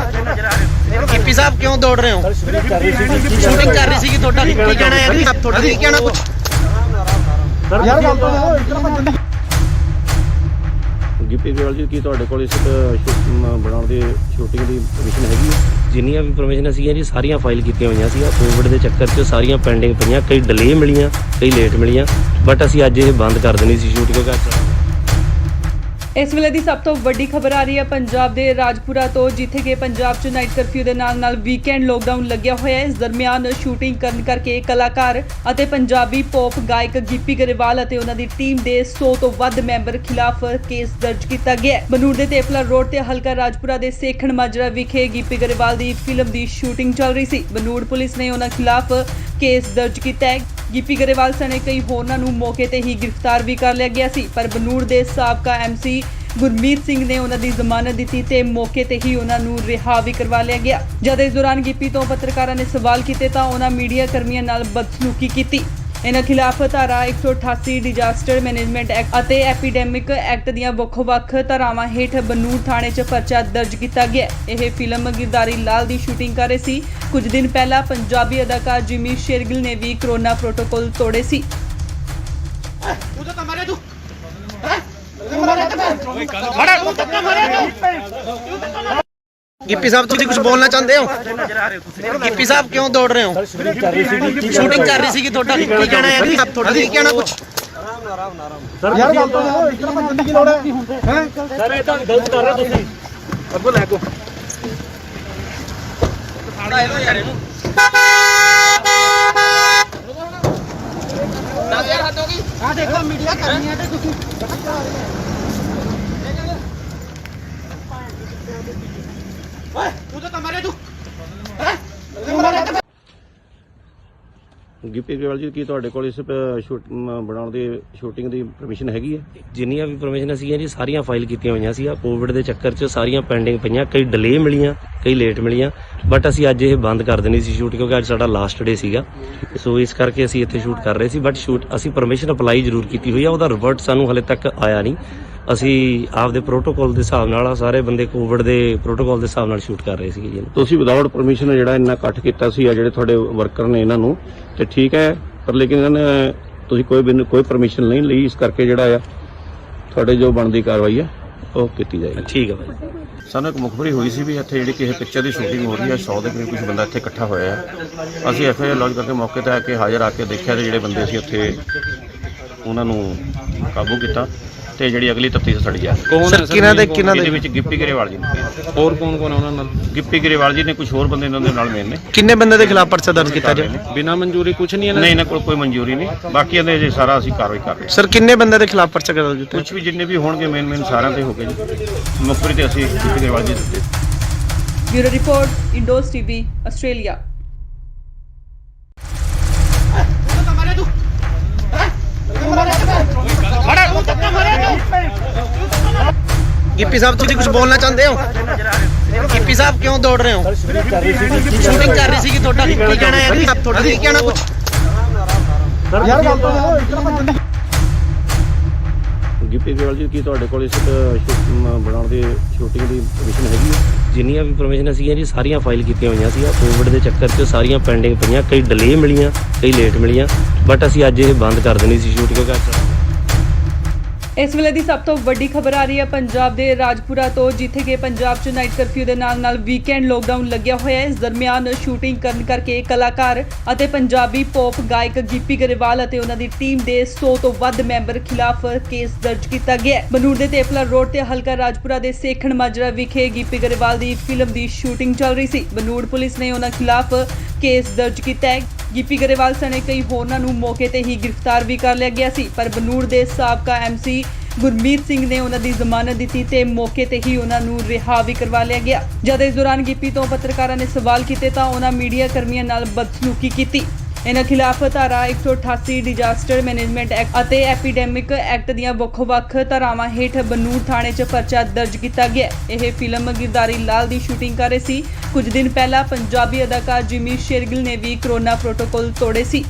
[SPEAKER 1] गिप्पी साहब क्यों दौड़ रहे हो? शूटिंग कर रही थी ਤੁਹਾਡਾ ਕੀ ਕਹਿਣਾ ਹੈ? आप ਤੁਹਾਡਾ ਕੀ ਕਹਿਣਾ ਕੁਝ?
[SPEAKER 5] ਯਾਰ ਗੱਲ ਤਾਂ ਸੁਣੋ, ਇਸ ਤਰ੍ਹਾਂ ਬੰਦਨ
[SPEAKER 2] ਗਿੱਪੀ ਗਰੇਵਾਲ ਜੀ, ਕੀ ਤੁਹਾਡੇ ਕੋਲ ਇਸ ਬਣਾਉਣ ਦੀ ਸ਼ੂਟਿੰਗ ਦੀ ਪਰਮਿਸ਼ਨ ਹੈਗੀ ਹੈ?
[SPEAKER 3] ਜਿੰਨੀਆਂ ਵੀ ਪਰਮਿਸ਼ਨ ਸੀਗੀਆਂ ਜੀ ਸਾਰੀਆਂ ਫਾਈਲ ਕੀਤੀਆਂ ਹੋਈਆਂ ਸੀ। ਕੋਵਿਡ ਦੇ ਚੱਕਰ 'ਚ ਸਾਰੀਆਂ ਪੈਂਡਿੰਗ ਪਈਆਂ, ਕਈ ਡਿਲੇ ਮਿਲੀਆਂ, ਕਈ ਲੇਟ ਮਿਲੀਆਂ, ਬਟ ਅਸੀਂ ਅੱਜ ਇਹ ਬੰਦ ਕਰ ਦੇਣੀ ਸੀ ਸ਼ੂਟ, ਕਿਉਂਕਿ ਅੱਜ
[SPEAKER 4] ਇਸ ਵੇਲੇ ਦੀ ਸਭ ਤੋਂ ਵੱਡੀ ਖਬਰ ਆ ਰਹੀ ਹੈ ਪੰਜਾਬ ਦੇ ਰਾਜਪੁਰਾ ਤੋਂ, ਜਿੱਥੇ ਕਿ ਪੰਜਾਬ 'ਚ ਨਾਈਟ ਕਰਫਿਊ ਦੇ ਨਾਲ ਵੀਕਐਂਡ ਲੋਕਡਾਊਨ ਲੱਗਿਆ ਹੋਇਆ ਹੈ। ਇਸ ਦਰਮਿਆਨ ਸ਼ੂਟਿੰਗ ਕਰਨ ਕਰਕੇ ਕਲਾਕਾਰ ਅਤੇ ਪੰਜਾਬੀ ਪੌਪ ਗਾਇਕ ਗਿੱਪੀ ਗਰੇਵਾਲ ਅਤੇ ਉਹਨਾਂ ਦੀ ਟੀਮ ਦੇ 100 ਤੋਂ ਵੱਧ ਮੈਂਬਰ ਖਿਲਾਫ ਕੇਸ ਦਰਜ ਕੀਤਾ ਗਿਆ ਹੈ। ਬਨੂੜ ਦੇ ਤੇਪਲਾ ਰੋਡ ਤੇ ਹਲਕਾ ਰਾਜਪੁਰਾ ਦੇ ਸੇਖਣ ਮਾਜਰਾ ਵਿਖੇ ਗਿੱਪੀ ਗਰੇਵਾਲ ਦੀ ਫਿਲਮ ਦੀ ਸ਼ੂਟਿੰਗ ਚੱਲ ਰਹੀ ਸੀ। ਬਨੂੜ ਪੁਲਿਸ ਨੇ ਉਹਨਾਂ ਖਿਲਾਫ ਕੇਸ ਦਰਜ ਕੀਤਾ ਹੈ। ਗਿੱਪੀ ਗਰੇਵਾਲ ਸਣੇ ਕਈ ਹੋਰਨਾਂ ਨੂੰ ਮੌਕੇ ਤੇ ਹੀ ਗ੍ਰਿਫਤਾਰ ਵੀ ਕਰ ਲਿਆ ਗਿਆ ਸੀ, ਪਰ ਬਨੂੜ ਦੇ ਸਾਬਕਾ ਐਮਸੀ ਗੁਰਮੀਤ ਸਿੰਘ ਨੇ ਉਹਨਾਂ ਦੀ ਜ਼ਮਾਨਤ ਦਿੱਤੀ ਤੇ ਮੌਕੇ ਤੇ ਹੀ ਉਹਨਾਂ ਨੂੰ ਰਿਹਾ ਵੀ ਕਰਵਾ ਲਿਆ ਗਿਆ। ਜਦ ਇਸ ਦੌਰਾਨ ਗਿੱਪੀ ਤੋਂ ਪੱਤਰਕਾਰਾਂ ਨੇ ਸਵਾਲ ਕੀਤੇ ਤਾਂ ਉਹਨਾਂ ਮੀਡੀਆ ਕਰਮੀਆਂ ਨਾਲ ਬਦਸਲੂਕੀ ਕੀਤੀ। ਇਹਨਾਂ ਖਿਲਾਫ ਧਾਰਾ 188 ਡਿਜ਼ਾਸਟਰ ਮੈਨੇਜਮੈਂਟ ਐਕਟ ਅਤੇ ਐਪੀਡੈਮਿਕ ਐਕਟ ਦੀਆਂ ਵੱਖ-ਵੱਖ ਧਾਰਾਵਾਂ ਹੇਠ ਬਨੂੜ ਥਾਣੇ 'ਚ ਪਰਚਾ ਦਰਜ ਕੀਤਾ ਗਿਆ। ਇਹ ਫਿਲਮ ਗਿਰਦਾਰੀ ਲਾਲ ਦੀ ਸ਼ੂਟਿੰਗ ਕਰ ਰਹੇ ਸੀ। ਕੁਝ ਦਿਨ ਪਹਿਲਾਂ ਪੰਜਾਬੀ ਅਦਾਕਾਰ ਜਿਮੀ ਸ਼ੇਰਗਿਲ ਨੇ ਵੀ ਕਰੋਨਾ ਪ੍ਰੋਟੋਕਾਲ ਤੋੜੇ ਸੀ।
[SPEAKER 5] ਤੂੰ ਤਾਂ ਮਾਰੇ ਤੂੰ
[SPEAKER 1] गिप्पी साहब तुम कुछ बोलना चाहते हो? गिप्पी साहब क्यों दौड़ रहे हो? शूटिंग कर रही थी ਤੁਹਾਡਾ ਕੀ ਕਹਿਣਾ ਹੈ? आप ਤੁਹਾਡਾ ਕੀ ਕਹਿਣਾ ਕੁਝ?
[SPEAKER 5] ਯਾਰ ਗੱਲ ਤਾਂ ਸੁਣੋ, ਇਸ ਤਰ੍ਹਾਂ ਬੰਦਨ ਦੀ ਲੋੜ ਹੈ ਸਰ ਇਹ ਤਾਂ ਗਲਤ ਕਰ ਰਹੇ ਹੋ ਤੁਸੀਂ। ਅੱਗੋਂ ਲੈ ਕੋ ਖਾਣਾ ਇਹਨੂੰ ਯਾਰ ਇਹਨੂੰ 10000 ਹੱਦ ਹੋ ਗਈ। ਆ ਦੇਖੋ ਮੀਡੀਆ ਕਰਨੀ ਹੈ ਤੇ ਤੁਸੀਂ
[SPEAKER 2] ਗਿੱਪੀ ਗਰੇਵਾਲ ਜੀ ਕੀ ਤੁਹਾਡੇ ਕੋਲ ਇਸ ਬਣਾਉਣ ਦੀ ਸ਼ੂਟਿੰਗ ਦੀ ਪਰਮਿਸ਼ਨ ਹੈਗੀ ਹੈ?
[SPEAKER 3] ਜਿੰਨੀਆਂ ਵੀ ਪਰਮਿਸ਼ਨ ਸੀਗੀਆਂ ਜੀ ਸਾਰੀਆਂ ਫਾਈਲ ਕੀਤੀਆਂ ਹੋਈਆਂ ਸੀ। ਕੋਵਿਡ ਦੇ ਚੱਕਰ 'ਚ ਸਾਰੀਆਂ ਪੈਂਡਿੰਗ ਪਈਆਂ, ਕਈ ਡਿਲੇ ਮਿਲੀਆਂ, ਕਈ ਲੇਟ ਮਿਲੀਆਂ, ਬਟ ਅਸੀਂ ਅੱਜ ਇਹ ਬੰਦ ਕਰ ਦੇਣੀ ਸੀ ਸ਼ੂਟ ਕਿਉਂਕਿ ਅੱਜ ਸਾਡਾ ਲਾਸਟ ਡੇ ਸੀਗਾ। ਸੋ ਇਸ ਕਰਕੇ ਅਸੀਂ ਇੱਥੇ ਸ਼ੂਟ ਕਰ ਰਹੇ ਸੀ, ਬਟ ਸ਼ੂਟ ਅਸੀਂ ਪਰਮਿਸ਼ਨ ਅਪਲਾਈ ਜ਼ਰੂਰ ਕੀਤੀ ਹੋਈ ਆ, ਉਹਦਾ ਰਿਵਰਟ ਸਾਨੂੰ ਹਲੇ ਤੱਕ ਆਇਆ ਨਹੀਂ। ਅਸੀਂ ਆਪਦੇ ਪ੍ਰੋਟੋਕਾਲ ਦੇ ਹਿਸਾਬ ਨਾਲ ਸਾਰੇ ਬੰਦੇ ਕੋਵਿਡ ਦੇ ਪ੍ਰੋਟੋਕਾਲ ਦੇ ਹਿਸਾਬ ਨਾਲ ਸ਼ੂਟ ਕਰ ਰਹੇ ਸੀਗੇ ਜੀ।
[SPEAKER 2] ਤੁਸੀਂ ਵਿਦਆਊਟ ਪਰਮਿਸ਼ਨ ਜਿਹੜਾ ਇੰਨਾ ਇਕੱਠ ਕੀਤਾ ਸੀ ਆ ਜਿਹੜੇ ਤੁਹਾਡੇ ਵਰਕਰ ਨੇ ਇਹਨਾਂ ਨੂੰ, ਤੇ ਠੀਕ ਹੈ, ਪਰ ਲੇਕਿਨ ਇਹਨਾਂ ਨੇ ਤੁਸੀਂ ਕੋਈ ਪਰਮਿਸ਼ਨ ਨਹੀਂ ਲਈ, ਇਸ ਕਰਕੇ ਜਿਹੜਾ ਆ ਤੁਹਾਡੇ ਜੋ ਬਣਦੀ ਕਾਰਵਾਈ ਹੈ ਉਹ ਕੀਤੀ ਜਾਏਗੀ।
[SPEAKER 3] ਠੀਕ ਹੈ ਭਾਈ।
[SPEAKER 2] ਸਾਨੂੰ ਇੱਕ ਮੁਖਬਰੀ ਹੋਈ ਸੀ ਵੀ ਇੱਥੇ ਜਿਹੜੀ ਕਿਸੇ ਪਿਕਚਰ ਦੀ ਸ਼ੂਟਿੰਗ ਹੋ ਰਹੀ ਹੈ, 100 ਦੇ ਕਰੀਬ ਕੁਝ ਬੰਦਾ ਇੱਥੇ ਇਕੱਠਾ ਹੋਇਆ ਹੈ। ਅਸੀਂ ਐਫਆਈਆਰ ਲੌਂਚ ਕਰਕੇ ਮੌਕੇ ਤੇ ਆ ਕੇ ਹਾਜ਼ਰ ਆ ਕੇ ਦੇਖਿਆ ਤੇ ਜਿਹੜੇ ਬੰਦੇ ਸੀ ਉੱਥੇ ਉਹਨਾਂ ਨੂੰ ਕਾਬੂ ਕੀਤਾ ਤੇ ਜਿਹੜੀ ਅਗਲੀ ਤਫਤੀਸ਼ ਸੜੀ ਜਾ
[SPEAKER 6] ਕੌਣ ਹੈ ਸਰ?
[SPEAKER 2] ਇਹਦੇ ਵਿੱਚ ਗਿੱਪੀ ਗਰੇਵਾਲ ਜੀ ਨੇ,
[SPEAKER 6] ਹੋਰ ਕੌਣ ਕੌਣ ਹੈ ਉਹਨਾਂ ਨਾਲ?
[SPEAKER 2] ਗਿੱਪੀ ਗਰੇਵਾਲ ਜੀ ਨੇ, ਕੁਝ ਹੋਰ ਬੰਦੇ ਇਹਨਾਂ ਦੇ ਨਾਲ ਮੇਨ ਨੇ।
[SPEAKER 1] ਕਿੰਨੇ ਬੰਦੇ ਦੇ ਖਿਲਾਫ ਪਰਚਾ ਦਰਜ ਕੀਤਾ ਜੀ?
[SPEAKER 6] ਬਿਨਾਂ ਮਨਜ਼ੂਰੀ ਕੁਝ ਨਹੀਂ ਇਹਨਾਂ
[SPEAKER 2] ਨਹੀਂ, ਇਹਨਾਂ ਕੋਲ ਕੋਈ ਮਨਜ਼ੂਰੀ ਨਹੀਂ, ਬਾਕੀ ਇਹਦੇ ਜੇ ਸਾਰਾ ਅਸੀਂ ਕਾਰਵਾਈ ਕਰ ਰਹੇ ਹਾਂ।
[SPEAKER 1] ਸਰ ਕਿੰਨੇ ਬੰਦੇ ਦੇ ਖਿਲਾਫ ਪਰਚਾ ਦਰਜ ਕੀਤਾ?
[SPEAKER 2] ਕੁਝ ਵੀ ਜਿੰਨੇ ਵੀ ਹੋਣਗੇ ਮੇਨ ਸਾਰਿਆਂ ਤੇ ਹੋ ਗਏ ਜੀ। ਮੁਖਬਰੀ ਤੇ ਅਸੀਂ ਗਿੱਪੀ ਗਰੇਵਾਲ ਜੀ ਦਿੱਤੇ।
[SPEAKER 4] Bureau report, Indos TV, Australia.
[SPEAKER 1] Gippy sahib ਤੁਸੀਂ ਕੁਝ ਬੋਲਣਾ ਚਾਹੁੰਦੇ ਹੋ? ਗਿੱਪੀ ਸਾਹਿਬ ਕਿਉਂ ਦੌੜ ਰਹੇ ਹੋ? ਸ਼ੂਟਿੰਗ ਕਰ ਰਹੀ ਸੀ ਤੁਹਾਡਾ ਕੀ ਕਹਿਣਾ ਹੈ? ਤੁਹਾਡਾ ਕੀ ਕਹਿਣਾ ਕੁਝ?
[SPEAKER 5] ਯਾਰ ਗੱਲ ਤਾਂ ਇਤਨਾ
[SPEAKER 2] ਗਿੱਪੀ ਗਰੇਵਾਲ ਜੀ ਕੀ ਤੁਹਾਡੇ ਕੋਲ ਇਸ ਬਣਾਉਣ ਦੀ ਸ਼ੂਟਿੰਗ ਦੀ ਪਰਮਿਸ਼ਨ ਹੈਗੀ ਹੈ?
[SPEAKER 3] ਜਿੰਨੀਆਂ ਵੀ ਪਰਮਿਸ਼ਨ ਸੀਗੀਆਂ ਜੀ ਸਾਰੀਆਂ ਫਾਈਲ ਕੀਤੀਆਂ ਹੋਈਆਂ ਸੀ। ਕੋਵਿਡ ਦੇ ਚੱਕਰ 'ਚ ਸਾਰੀਆਂ ਪੈਂਡਿੰਗ ਪਈਆਂ, ਕਈ ਡਿਲੇ ਮਿਲੀਆਂ, ਕਈ ਲੇਟ ਮਿਲੀਆਂ, ਬਟ ਅਸੀਂ ਅੱਜ ਇਹ ਬੰਦ ਕਰ ਦੇਣੀ ਸੀ ਸ਼ੂਟ ਕਿਉਂਕਿ
[SPEAKER 4] ਇਸ ਵੇਲੇ ਦੀ ਸਭ ਤੋਂ ਵੱਡੀ ਖਬਰ ਆ ਰਹੀ ਹੈ ਪੰਜਾਬ ਦੇ ਰਾਜਪੁਰਾ ਤੋਂ, ਜਿੱਥੇ ਕਿ ਪੰਜਾਬ 'ਚ ਨਾਈਟ ਕਰਫਿਊ ਦੇ ਨਾਲ ਵੀਕਐਂਡ ਲੋਕਡਾਊਨ ਲੱਗਿਆ ਹੋਇਆ ਹੈ। ਇਸ ਦਰਮਿਆਨ ਸ਼ੂਟਿੰਗ ਕਰਨ ਕਰਕੇ ਕਲਾਕਾਰ ਅਤੇ ਪੰਜਾਬੀ ਪੌਪ ਗਾਇਕ ਗਿੱਪੀ ਗਰੇਵਾਲ ਅਤੇ ਉਹਨਾਂ ਦੀ ਟੀਮ ਦੇ 100 ਤੋਂ ਵੱਧ ਮੈਂਬਰ ਖਿਲਾਫ ਕੇਸ ਦਰਜ ਕੀਤਾ ਗਿਆ ਹੈ। ਬਨੂੜ ਦੇ ਤੇਫਲਾ ਰੋਡ ਤੇ ਹਲਕਾ ਰਾਜਪੁਰਾ ਦੇ ਸੇਖਣ ਮਾਜਰਾ ਵਿਖੇ ਗਿੱਪੀ ਗਰੇਵਾਲ ਦੀ ਫਿਲਮ ਦੀ ਸ਼ੂਟਿੰਗ ਚੱਲ ਰਹੀ ਸੀ। ਬਨੂੜ ਪੁਲਿਸ ਨੇ ਉਹਨਾਂ ਖਿਲਾਫ ਕੇਸ ਦਰਜ ਕੀਤਾ ਹੈ। ਗਿੱਪੀ ਗਰੇਵਾਲ ਸਣੇ ਕਈ ਹੋਰਨਾਂ ਨੂੰ ਮੌਕੇ ਤੇ ਹੀ ਗ੍ਰਿਫਤਾਰ ਵੀ ਕਰ ਲਿਆ ਗਿਆ ਸੀ, ਪਰ ਬਨੂੜ ਦੇ ਸਾਬਕਾ ਐਮਸੀ ਗੁਰਮੀਤ ਸਿੰਘ ਨੇ ਉਹਨਾਂ ਦੀ ਜ਼ਮਾਨਤ ਦਿੱਤੀ ਤੇ ਮੌਕੇ ਤੇ ਹੀ ਉਹਨਾਂ ਨੂੰ ਰਿਹਾ ਵੀ ਕਰਵਾ ਲਿਆ ਗਿਆ। ਜਦ ਇਸ ਦੌਰਾਨ ਗਿੱਪੀ ਤੋਂ ਪੱਤਰਕਾਰਾਂ ਨੇ ਸਵਾਲ ਕੀਤੇ ਤਾਂ ਉਹਨਾਂ ਮੀਡੀਆ ਕਰਮੀਆਂ ਨਾਲ ਬਦਸਲੂਕੀ ਕੀਤੀ। ਇਹਨਾਂ ਖਿਲਾਫ ਧਾਰਾ 188 ਡਿਜ਼ਾਸਟਰ ਮੈਨੇਜਮੈਂਟ ਐਕਟ ਅਤੇ ਐਪੀਡੈਮਿਕ ਐਕਟ ਦੀਆਂ ਵੱਖ-ਵੱਖ ਧਾਰਾਵਾਂ ਹੇਠ ਬਨੂੜ ਥਾਣੇ 'ਚ ਪਰਚਾ ਦਰਜ ਕੀਤਾ ਗਿਆ। ਇਹ ਫਿਲਮ ਗਿਰਦਾਰੀ ਲਾਲ ਦੀ ਸ਼ੂਟਿੰਗ ਕਰ ਰਹੇ ਸੀ। ਕੁਝ ਦਿਨ ਪਹਿਲਾਂ ਪੰਜਾਬੀ ਅਦਾਕਾਰ ਜਿਮੀ ਸ਼ੇਰਗਿਲ ਨੇ ਵੀ ਕਰੋਨਾ ਪ੍ਰੋਟੋਕਾਲ ਤੋੜੇ ਸੀ।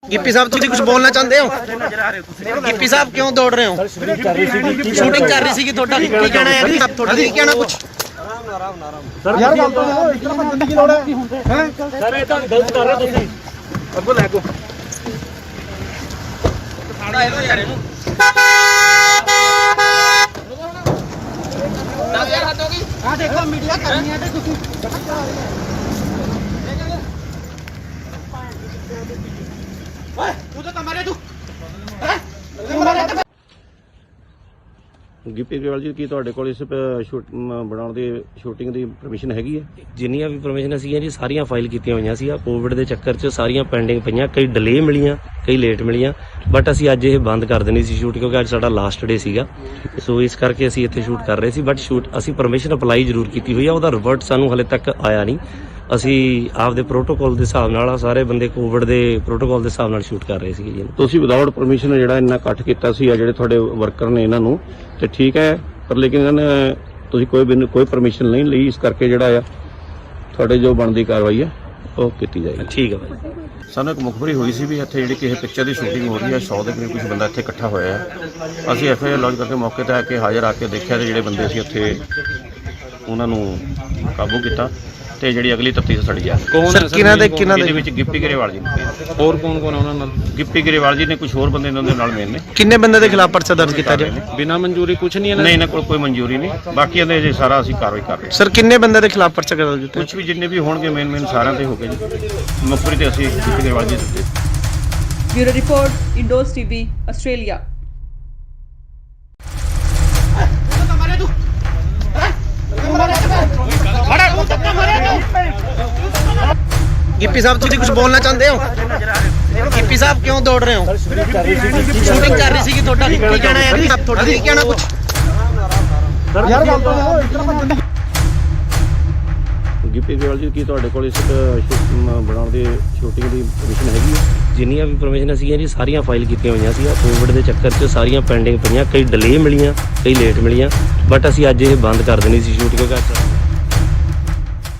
[SPEAKER 1] ਗਿੱਪੀ ਸਾਹਿਬ ਤੁਸੀਂ ਕੁਝ ਬੋਲਣਾ ਚਾਹੁੰਦੇ ਹੋ? ਗਿੱਪੀ ਸਾਹਿਬ ਕਿਉਂ ਦੌੜ ਰਹੇ ਹੋ? ਸ਼ੂਟਿੰਗ ਕਰ ਰਹੀ ਸੀ ਤੁਹਾਡਾ ਕੀ ਕਹਿਣਾ ਹੈ? ਤੁਹਾਡਾ ਕੀ ਕਹਿਣਾ ਕੁਝ?
[SPEAKER 5] ਯਾਰ ਗੱਲ ਤਾਂ ਇਤਨਾ ਬੰਦੇ ਦੀ ਲੋੜ ਹੈ? ਸਰ ਇਹ ਤਾਂ ਗਲਤ ਕਰ ਰਹੇ ਤੁਸੀਂ। ਅੱਗੋਂ ਲੈ ਕੋ ਸਾਡਾ ਇਹੋ ਯਾਰ ਇਹਨੂੰ ਆ ਦੇਖੋ ਮੀਡੀਆ ਕਰਨੀ ਹੈ ਤੇ ਤੁਸੀਂ ਓਏ ਤੂੰ ਤਾਂ ਮਾਰੇ ਤੂੰ
[SPEAKER 2] ਗਿੱਪੀ ਗਰੇਵਾਲ ਜੀ ਕੀ ਤੁਹਾਡੇ ਕੋਲ ਇਸ ਬਣਾਉਣ ਦੀ ਸ਼ੂਟਿੰਗ ਦੀ ਪਰਮਿਸ਼ਨ ਹੈਗੀ ਹੈ?
[SPEAKER 3] ਜਿੰਨੀਆਂ ਵੀ ਪਰਮਿਸ਼ਨ ਸੀਗੀਆਂ ਜੀ ਸਾਰੀਆਂ ਫਾਈਲ ਕੀਤੀਆਂ ਹੋਈਆਂ ਸੀ। ਕੋਵਿਡ ਦੇ ਚੱਕਰ 'ਚ ਸਾਰੀਆਂ ਪੈਂਡਿੰਗ ਪਈਆਂ, ਕਈ ਡਿਲੇ ਮਿਲੀਆਂ, ਕਈ ਲੇਟ ਮਿਲੀਆਂ, ਬਟ ਅਸੀਂ ਅੱਜ ਇਹ ਬੰਦ ਕਰ ਦੇਣੀ ਸੀ ਸ਼ੂਟ ਕਿਉਂਕਿ ਅੱਜ ਸਾਡਾ ਲਾਸਟ ਡੇ ਸੀਗਾ। ਸੋ ਇਸ ਕਰਕੇ ਅਸੀਂ ਇੱਥੇ ਸ਼ੂਟ ਕਰ ਰਹੇ ਸੀ, ਬਟ ਸ਼ੂਟ ਅਸੀਂ ਪਰਮਿਸ਼ਨ ਅਪਲਾਈ ਜ਼ਰੂਰ ਕੀਤੀ ਹੋਈ ਆ, ਉਹਦਾ ਰਿਵਰਟ ਸਾਨੂੰ ਹਲੇ ਤੱਕ ਆਇਆ ਨਹੀਂ। ਅਸੀਂ ਆਪਦੇ ਪ੍ਰੋਟੋਕਾਲ ਦੇ ਹਿਸਾਬ ਨਾਲ ਸਾਰੇ ਬੰਦੇ ਕੋਵਿਡ ਦੇ ਪ੍ਰੋਟੋਕਾਲ ਦੇ ਹਿਸਾਬ ਨਾਲ ਸ਼ੂਟ ਕਰ ਰਹੇ ਸੀਗੇ ਜੀ।
[SPEAKER 2] ਤੁਸੀਂ ਵਿਦਆਊਟ ਪਰਮਿਸ਼ਨ ਜਿਹੜਾ ਇੰਨਾ ਇਕੱਠ ਕੀਤਾ ਸੀ ਆ ਜਿਹੜੇ ਤੁਹਾਡੇ ਵਰਕਰ ਨੇ ਇਹਨਾਂ ਨੂੰ, ਤੇ ਠੀਕ ਹੈ, ਪਰ ਲੇਕਿਨ ਇਹਨਾਂ ਨੇ ਤੁਸੀਂ ਕੋਈ ਪਰਮਿਸ਼ਨ ਨਹੀਂ ਲਈ, ਇਸ ਕਰਕੇ ਜਿਹੜਾ ਆ ਤੁਹਾਡੇ ਜੋ ਬਣਦੀ ਕਾਰਵਾਈ ਹੈ ਉਹ ਕੀਤੀ ਜਾਏਗੀ।
[SPEAKER 3] ਠੀਕ ਹੈ ਭਾਈ।
[SPEAKER 2] ਸਾਨੂੰ ਇੱਕ ਮੁਖਬਰੀ ਹੋਈ ਸੀ ਵੀ ਇੱਥੇ ਜਿਹੜੀ ਕਿਸੇ ਪਿਕਚਰ ਦੀ ਸ਼ੂਟਿੰਗ ਹੋ ਰਹੀ ਹੈ, 100 ਦੇ ਕਰੀਬ ਕੁਝ ਬੰਦਾ ਇੱਥੇ ਇਕੱਠਾ ਹੋਇਆ ਹੈ। ਅਸੀਂ ਐਫਆਈਆਰ ਲੌਂਚ ਕਰਕੇ ਮੌਕੇ ਤੇ ਆ ਕੇ ਹਾਜ਼ਰ ਆ ਕੇ ਦੇਖਿਆ ਤੇ ਜਿਹੜੇ ਬੰਦੇ ਸੀ ਉੱਥੇ ਉਹਨਾਂ ਨੂੰ ਕਾਬੂ ਕੀਤਾ ਤੇ ਜਿਹੜੀ ਅਗਲੀ ਤਫਤੀਸ਼ ਸੜੀ ਜਾ
[SPEAKER 6] ਕੌਣ ਹੈ ਸਰ?
[SPEAKER 2] ਇਹਦੇ ਵਿੱਚ ਗਿੱਪੀ ਗਰੇਵਾਲ ਜੀ ਨੇ,
[SPEAKER 6] ਹੋਰ ਕੌਣ ਕੌਣ ਹੈ ਉਹਨਾਂ ਨਾਲ?
[SPEAKER 2] ਗਿੱਪੀ ਗਰੇਵਾਲ ਜੀ ਨੇ, ਕੁਝ ਹੋਰ ਬੰਦੇ ਇਹਨਾਂ ਦੇ ਨਾਲ ਮੇਨ ਨੇ।
[SPEAKER 1] ਕਿੰਨੇ ਬੰਦੇ ਦੇ ਖਿਲਾਫ ਪਰਚਾ ਦਰਜ ਕੀਤਾ ਜੀ?
[SPEAKER 6] ਬਿਨਾਂ ਮਨਜ਼ੂਰੀ ਕੁਝ ਨਹੀਂ ਇਹਨਾਂ
[SPEAKER 2] ਨਹੀਂ, ਇਹਨਾਂ ਕੋਲ ਕੋਈ ਮਨਜ਼ੂਰੀ ਨਹੀਂ, ਬਾਕੀ ਇਹਦੇ ਜੇ ਸਾਰਾ ਅਸੀਂ ਕਾਰਵਾਈ ਕਰ ਰਹੇ ਹਾਂ।
[SPEAKER 1] ਸਰ ਕਿੰਨੇ ਬੰਦੇ ਦੇ ਖਿਲਾਫ ਪਰਚਾ ਦਰਜ ਕੀਤਾ?
[SPEAKER 2] ਕੁਝ ਵੀ ਜਿੰਨੇ ਵੀ ਹੋਣਗੇ ਮੇਨ ਸਾਰਿਆਂ ਤੇ ਹੋ ਗਏ ਜੀ। ਮੁਖਬਰੀ ਤੇ ਅਸੀਂ ਗਿੱਪੀ ਗਰੇਵਾਲ ਜੀ ਦਿੱਤੇ।
[SPEAKER 4] Bureau report, Indos TV, Australia.
[SPEAKER 1] Gippy sahib ਤੁਸੀਂ ਕੁਝ ਬੋਲਣਾ ਚਾਹੁੰਦੇ ਹੋ? ਗਿੱਪੀ ਸਾਹਿਬ ਕਿਉਂ ਦੌੜ ਰਹੇ ਹੋ? ਸ਼ੂਟਿੰਗ ਕਰ ਰਹੀ ਸੀ ਤੁਹਾਡਾ ਕੀ ਕਹਿਣਾ ਹੈ ਜੀ? ਤੁਹਾਡਾ ਕੀ ਕਹਿਣਾ ਕੁਝ?
[SPEAKER 5] ਯਾਰ ਗੱਲ ਤਾਂ ਇਤਨਾ
[SPEAKER 2] ਗਿੱਪੀ ਗਰੇਵਾਲ ਜੀ ਕੀ ਤੁਹਾਡੇ ਕੋਲ ਇਸ ਬਣਾਉਣ ਦੀ ਸ਼ੂਟਿੰਗ ਦੀ ਪਰਮਿਸ਼ਨ ਹੈਗੀ ਹੈ?
[SPEAKER 3] ਜਿੰਨੀਆਂ ਵੀ ਪਰਮਿਸ਼ਨ ਸੀਗੀਆਂ ਜੀ ਸਾਰੀਆਂ ਫਾਈਲ ਕੀਤੀਆਂ ਹੋਈਆਂ ਸੀ। ਕੋਵਿਡ ਦੇ ਚੱਕਰ 'ਚ ਸਾਰੀਆਂ ਪੈਂਡਿੰਗ ਪਈਆਂ, ਕਈ ਡਿਲੇ ਮਿਲੀਆਂ, ਕਈ ਲੇਟ ਮਿਲੀਆਂ, ਬਟ ਅਸੀਂ ਅੱਜ ਇਹ ਬੰਦ ਕਰ ਦੇਣੀ ਸੀ ਸ਼ੂਟ ਕਿਉਂਕਿ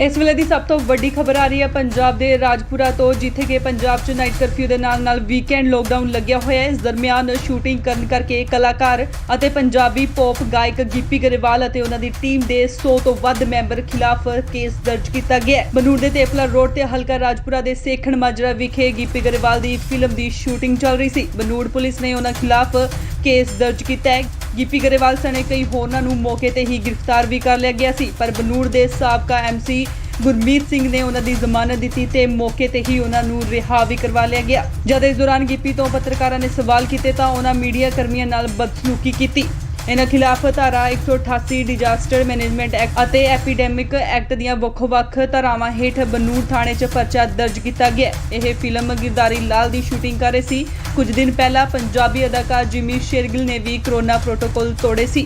[SPEAKER 4] ਇਸ ਵੇਲੇ ਦੀ ਸਭ ਤੋਂ ਵੱਡੀ ਖਬਰ ਆ ਰਹੀ ਹੈ ਪੰਜਾਬ ਦੇ ਰਾਜਪੁਰਾ ਤੋਂ, ਜਿੱਥੇ ਕਿ ਪੰਜਾਬ 'ਚ ਨਾਈਟ ਕਰਫਿਊ ਦੇ ਨਾਲ ਵੀਕਐਂਡ ਲੋਕਡਾਊਨ ਲੱਗਿਆ ਹੋਇਆ ਹੈ। ਇਸ ਦਰਮਿਆਨ ਸ਼ੂਟਿੰਗ ਕਰਨ ਕਰਕੇ ਕਲਾਕਾਰ ਅਤੇ ਪੰਜਾਬੀ ਪੌਪ ਗਾਇਕ ਗਿੱਪੀ ਗਰੇਵਾਲ ਅਤੇ ਉਹਨਾਂ ਦੀ ਟੀਮ ਦੇ 100 ਤੋਂ ਵੱਧ ਮੈਂਬਰ ਖਿਲਾਫ ਕੇਸ ਦਰਜ ਕੀਤਾ ਗਿਆ ਹੈ। ਬਨੂੜ ਦੇ ਤੇਪਲਾ ਰੋਡ ਤੇ ਹਲਕਾ ਰਾਜਪੁਰਾ ਦੇ ਸੇਖਣ ਮਾਜਰਾ ਵਿਖੇ ਗਿੱਪੀ ਗਰੇਵਾਲ ਦੀ ਫਿਲਮ ਦੀ ਸ਼ੂਟਿੰਗ ਚੱਲ ਰਹੀ ਸੀ। ਬਨੂੜ ਪੁਲਿਸ ਨੇ ਉਹਨਾਂ ਖਿਲਾਫ ਕੇਸ ਦਰਜ ਕੀਤਾ ਹੈ। ਗਿੱਪੀ ਗਰੇਵਾਲ ਸਣੇ ਕਈ ਹੋਰਨਾਂ ਨੂੰ ਮੌਕੇ ਤੇ ਹੀ ਗ੍ਰਿਫਤਾਰ ਵੀ ਕਰ ਲਿਆ ਗਿਆ ਸੀ, ਪਰ ਬਨੂੜ ਦੇ ਸਾਬਕਾ ਐਮਸੀ ਗੁਰਮੀਤ ਸਿੰਘ ਨੇ ਉਹਨਾਂ ਦੀ ਜ਼ਮਾਨਤ ਦਿੱਤੀ ਤੇ ਮੌਕੇ ਤੇ ਹੀ ਉਹਨਾਂ ਨੂੰ ਰਿਹਾ ਵੀ ਕਰਵਾ ਲਿਆ ਗਿਆ। ਜਦ ਇਸ ਦੌਰਾਨ ਗਿੱਪੀ ਤੋਂ ਪੱਤਰਕਾਰਾਂ ਨੇ ਸਵਾਲ ਕੀਤੇ ਤਾਂ ਉਹਨਾਂ ਮੀਡੀਆ ਕਰਮੀਆਂ ਨਾਲ ਬਦਸਲੂਕੀ ਕੀਤੀ। ਇਹਨਾਂ ਖਿਲਾਫ ਧਾਰਾ 188 ਡਿਜ਼ਾਸਟਰ ਮੈਨੇਜਮੈਂਟ ਐਕਟ ਅਤੇ ਐਪੀਡੈਮਿਕ ਐਕਟ ਦੀਆਂ ਵੱਖ-ਵੱਖ ਧਾਰਾਵਾਂ ਹੇਠ ਬਨੂੜ ਥਾਣੇ 'ਚ ਪਰਚਾ ਦਰਜ ਕੀਤਾ ਗਿਆ। ਇਹ ਫਿਲਮ ਗਿਰਦਾਰੀ ਲਾਲ ਦੀ ਸ਼ੂਟਿੰਗ ਕਰ ਰਹੇ ਸੀ। ਕੁਝ ਦਿਨ ਪਹਿਲਾਂ ਪੰਜਾਬੀ ਅਦਾਕਾਰ ਜਿਮੀ ਸ਼ੇਰਗਿਲ ਨੇ ਵੀ ਕੋਰੋਨਾ ਪ੍ਰੋਟੋਕਾਲ ਤੋੜੇ ਸੀ।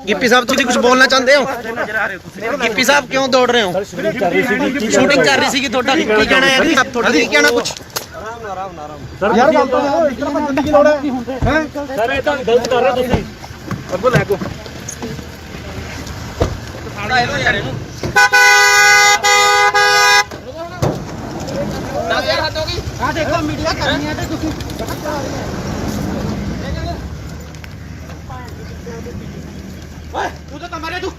[SPEAKER 1] ਗਿੱਪੀ ਸਾਹਿਬ ਤੁਸੀਂ ਕੁਝ ਬੋਲਣਾ ਚਾਹੁੰਦੇ ਹੋ? ਗਿੱਪੀ ਸਾਹਿਬ ਕਿਉਂ ਦੌੜ ਰਹੇ ਹੋ? ਸ਼ੂਟਿੰਗ ਕਰ ਰਹੀ ਸੀ ਤੁਹਾਡਾ ਕੀ ਕਹਿਣਾ ਹੈ ਜੀ? ਤੁਹਾਡਾ ਕੀ ਕਹਿਣਾ ਕੁਝ?
[SPEAKER 5] ਯਾਰ ਗੱਲ ਤਾਂ ਇਤਨਾ ਭੱਜਣ ਦੀ ਲੋੜ ਹੈ? ਸਰ ਇਹ ਤਾਂ ਗਲਤ ਕਰ ਰਹੇ ਤੁਸੀਂ। ਅੱਗੋਂ ਲੈ ਕੋ ਆ ਦੇਖੋ ਮੀਡੀਆ ਕਰਨੀ ਹੈ ਤੇ ਤੁਸੀਂ ਓਏ ਤੂੰ ਤਾਂ ਮਰੇ ਤੂੰ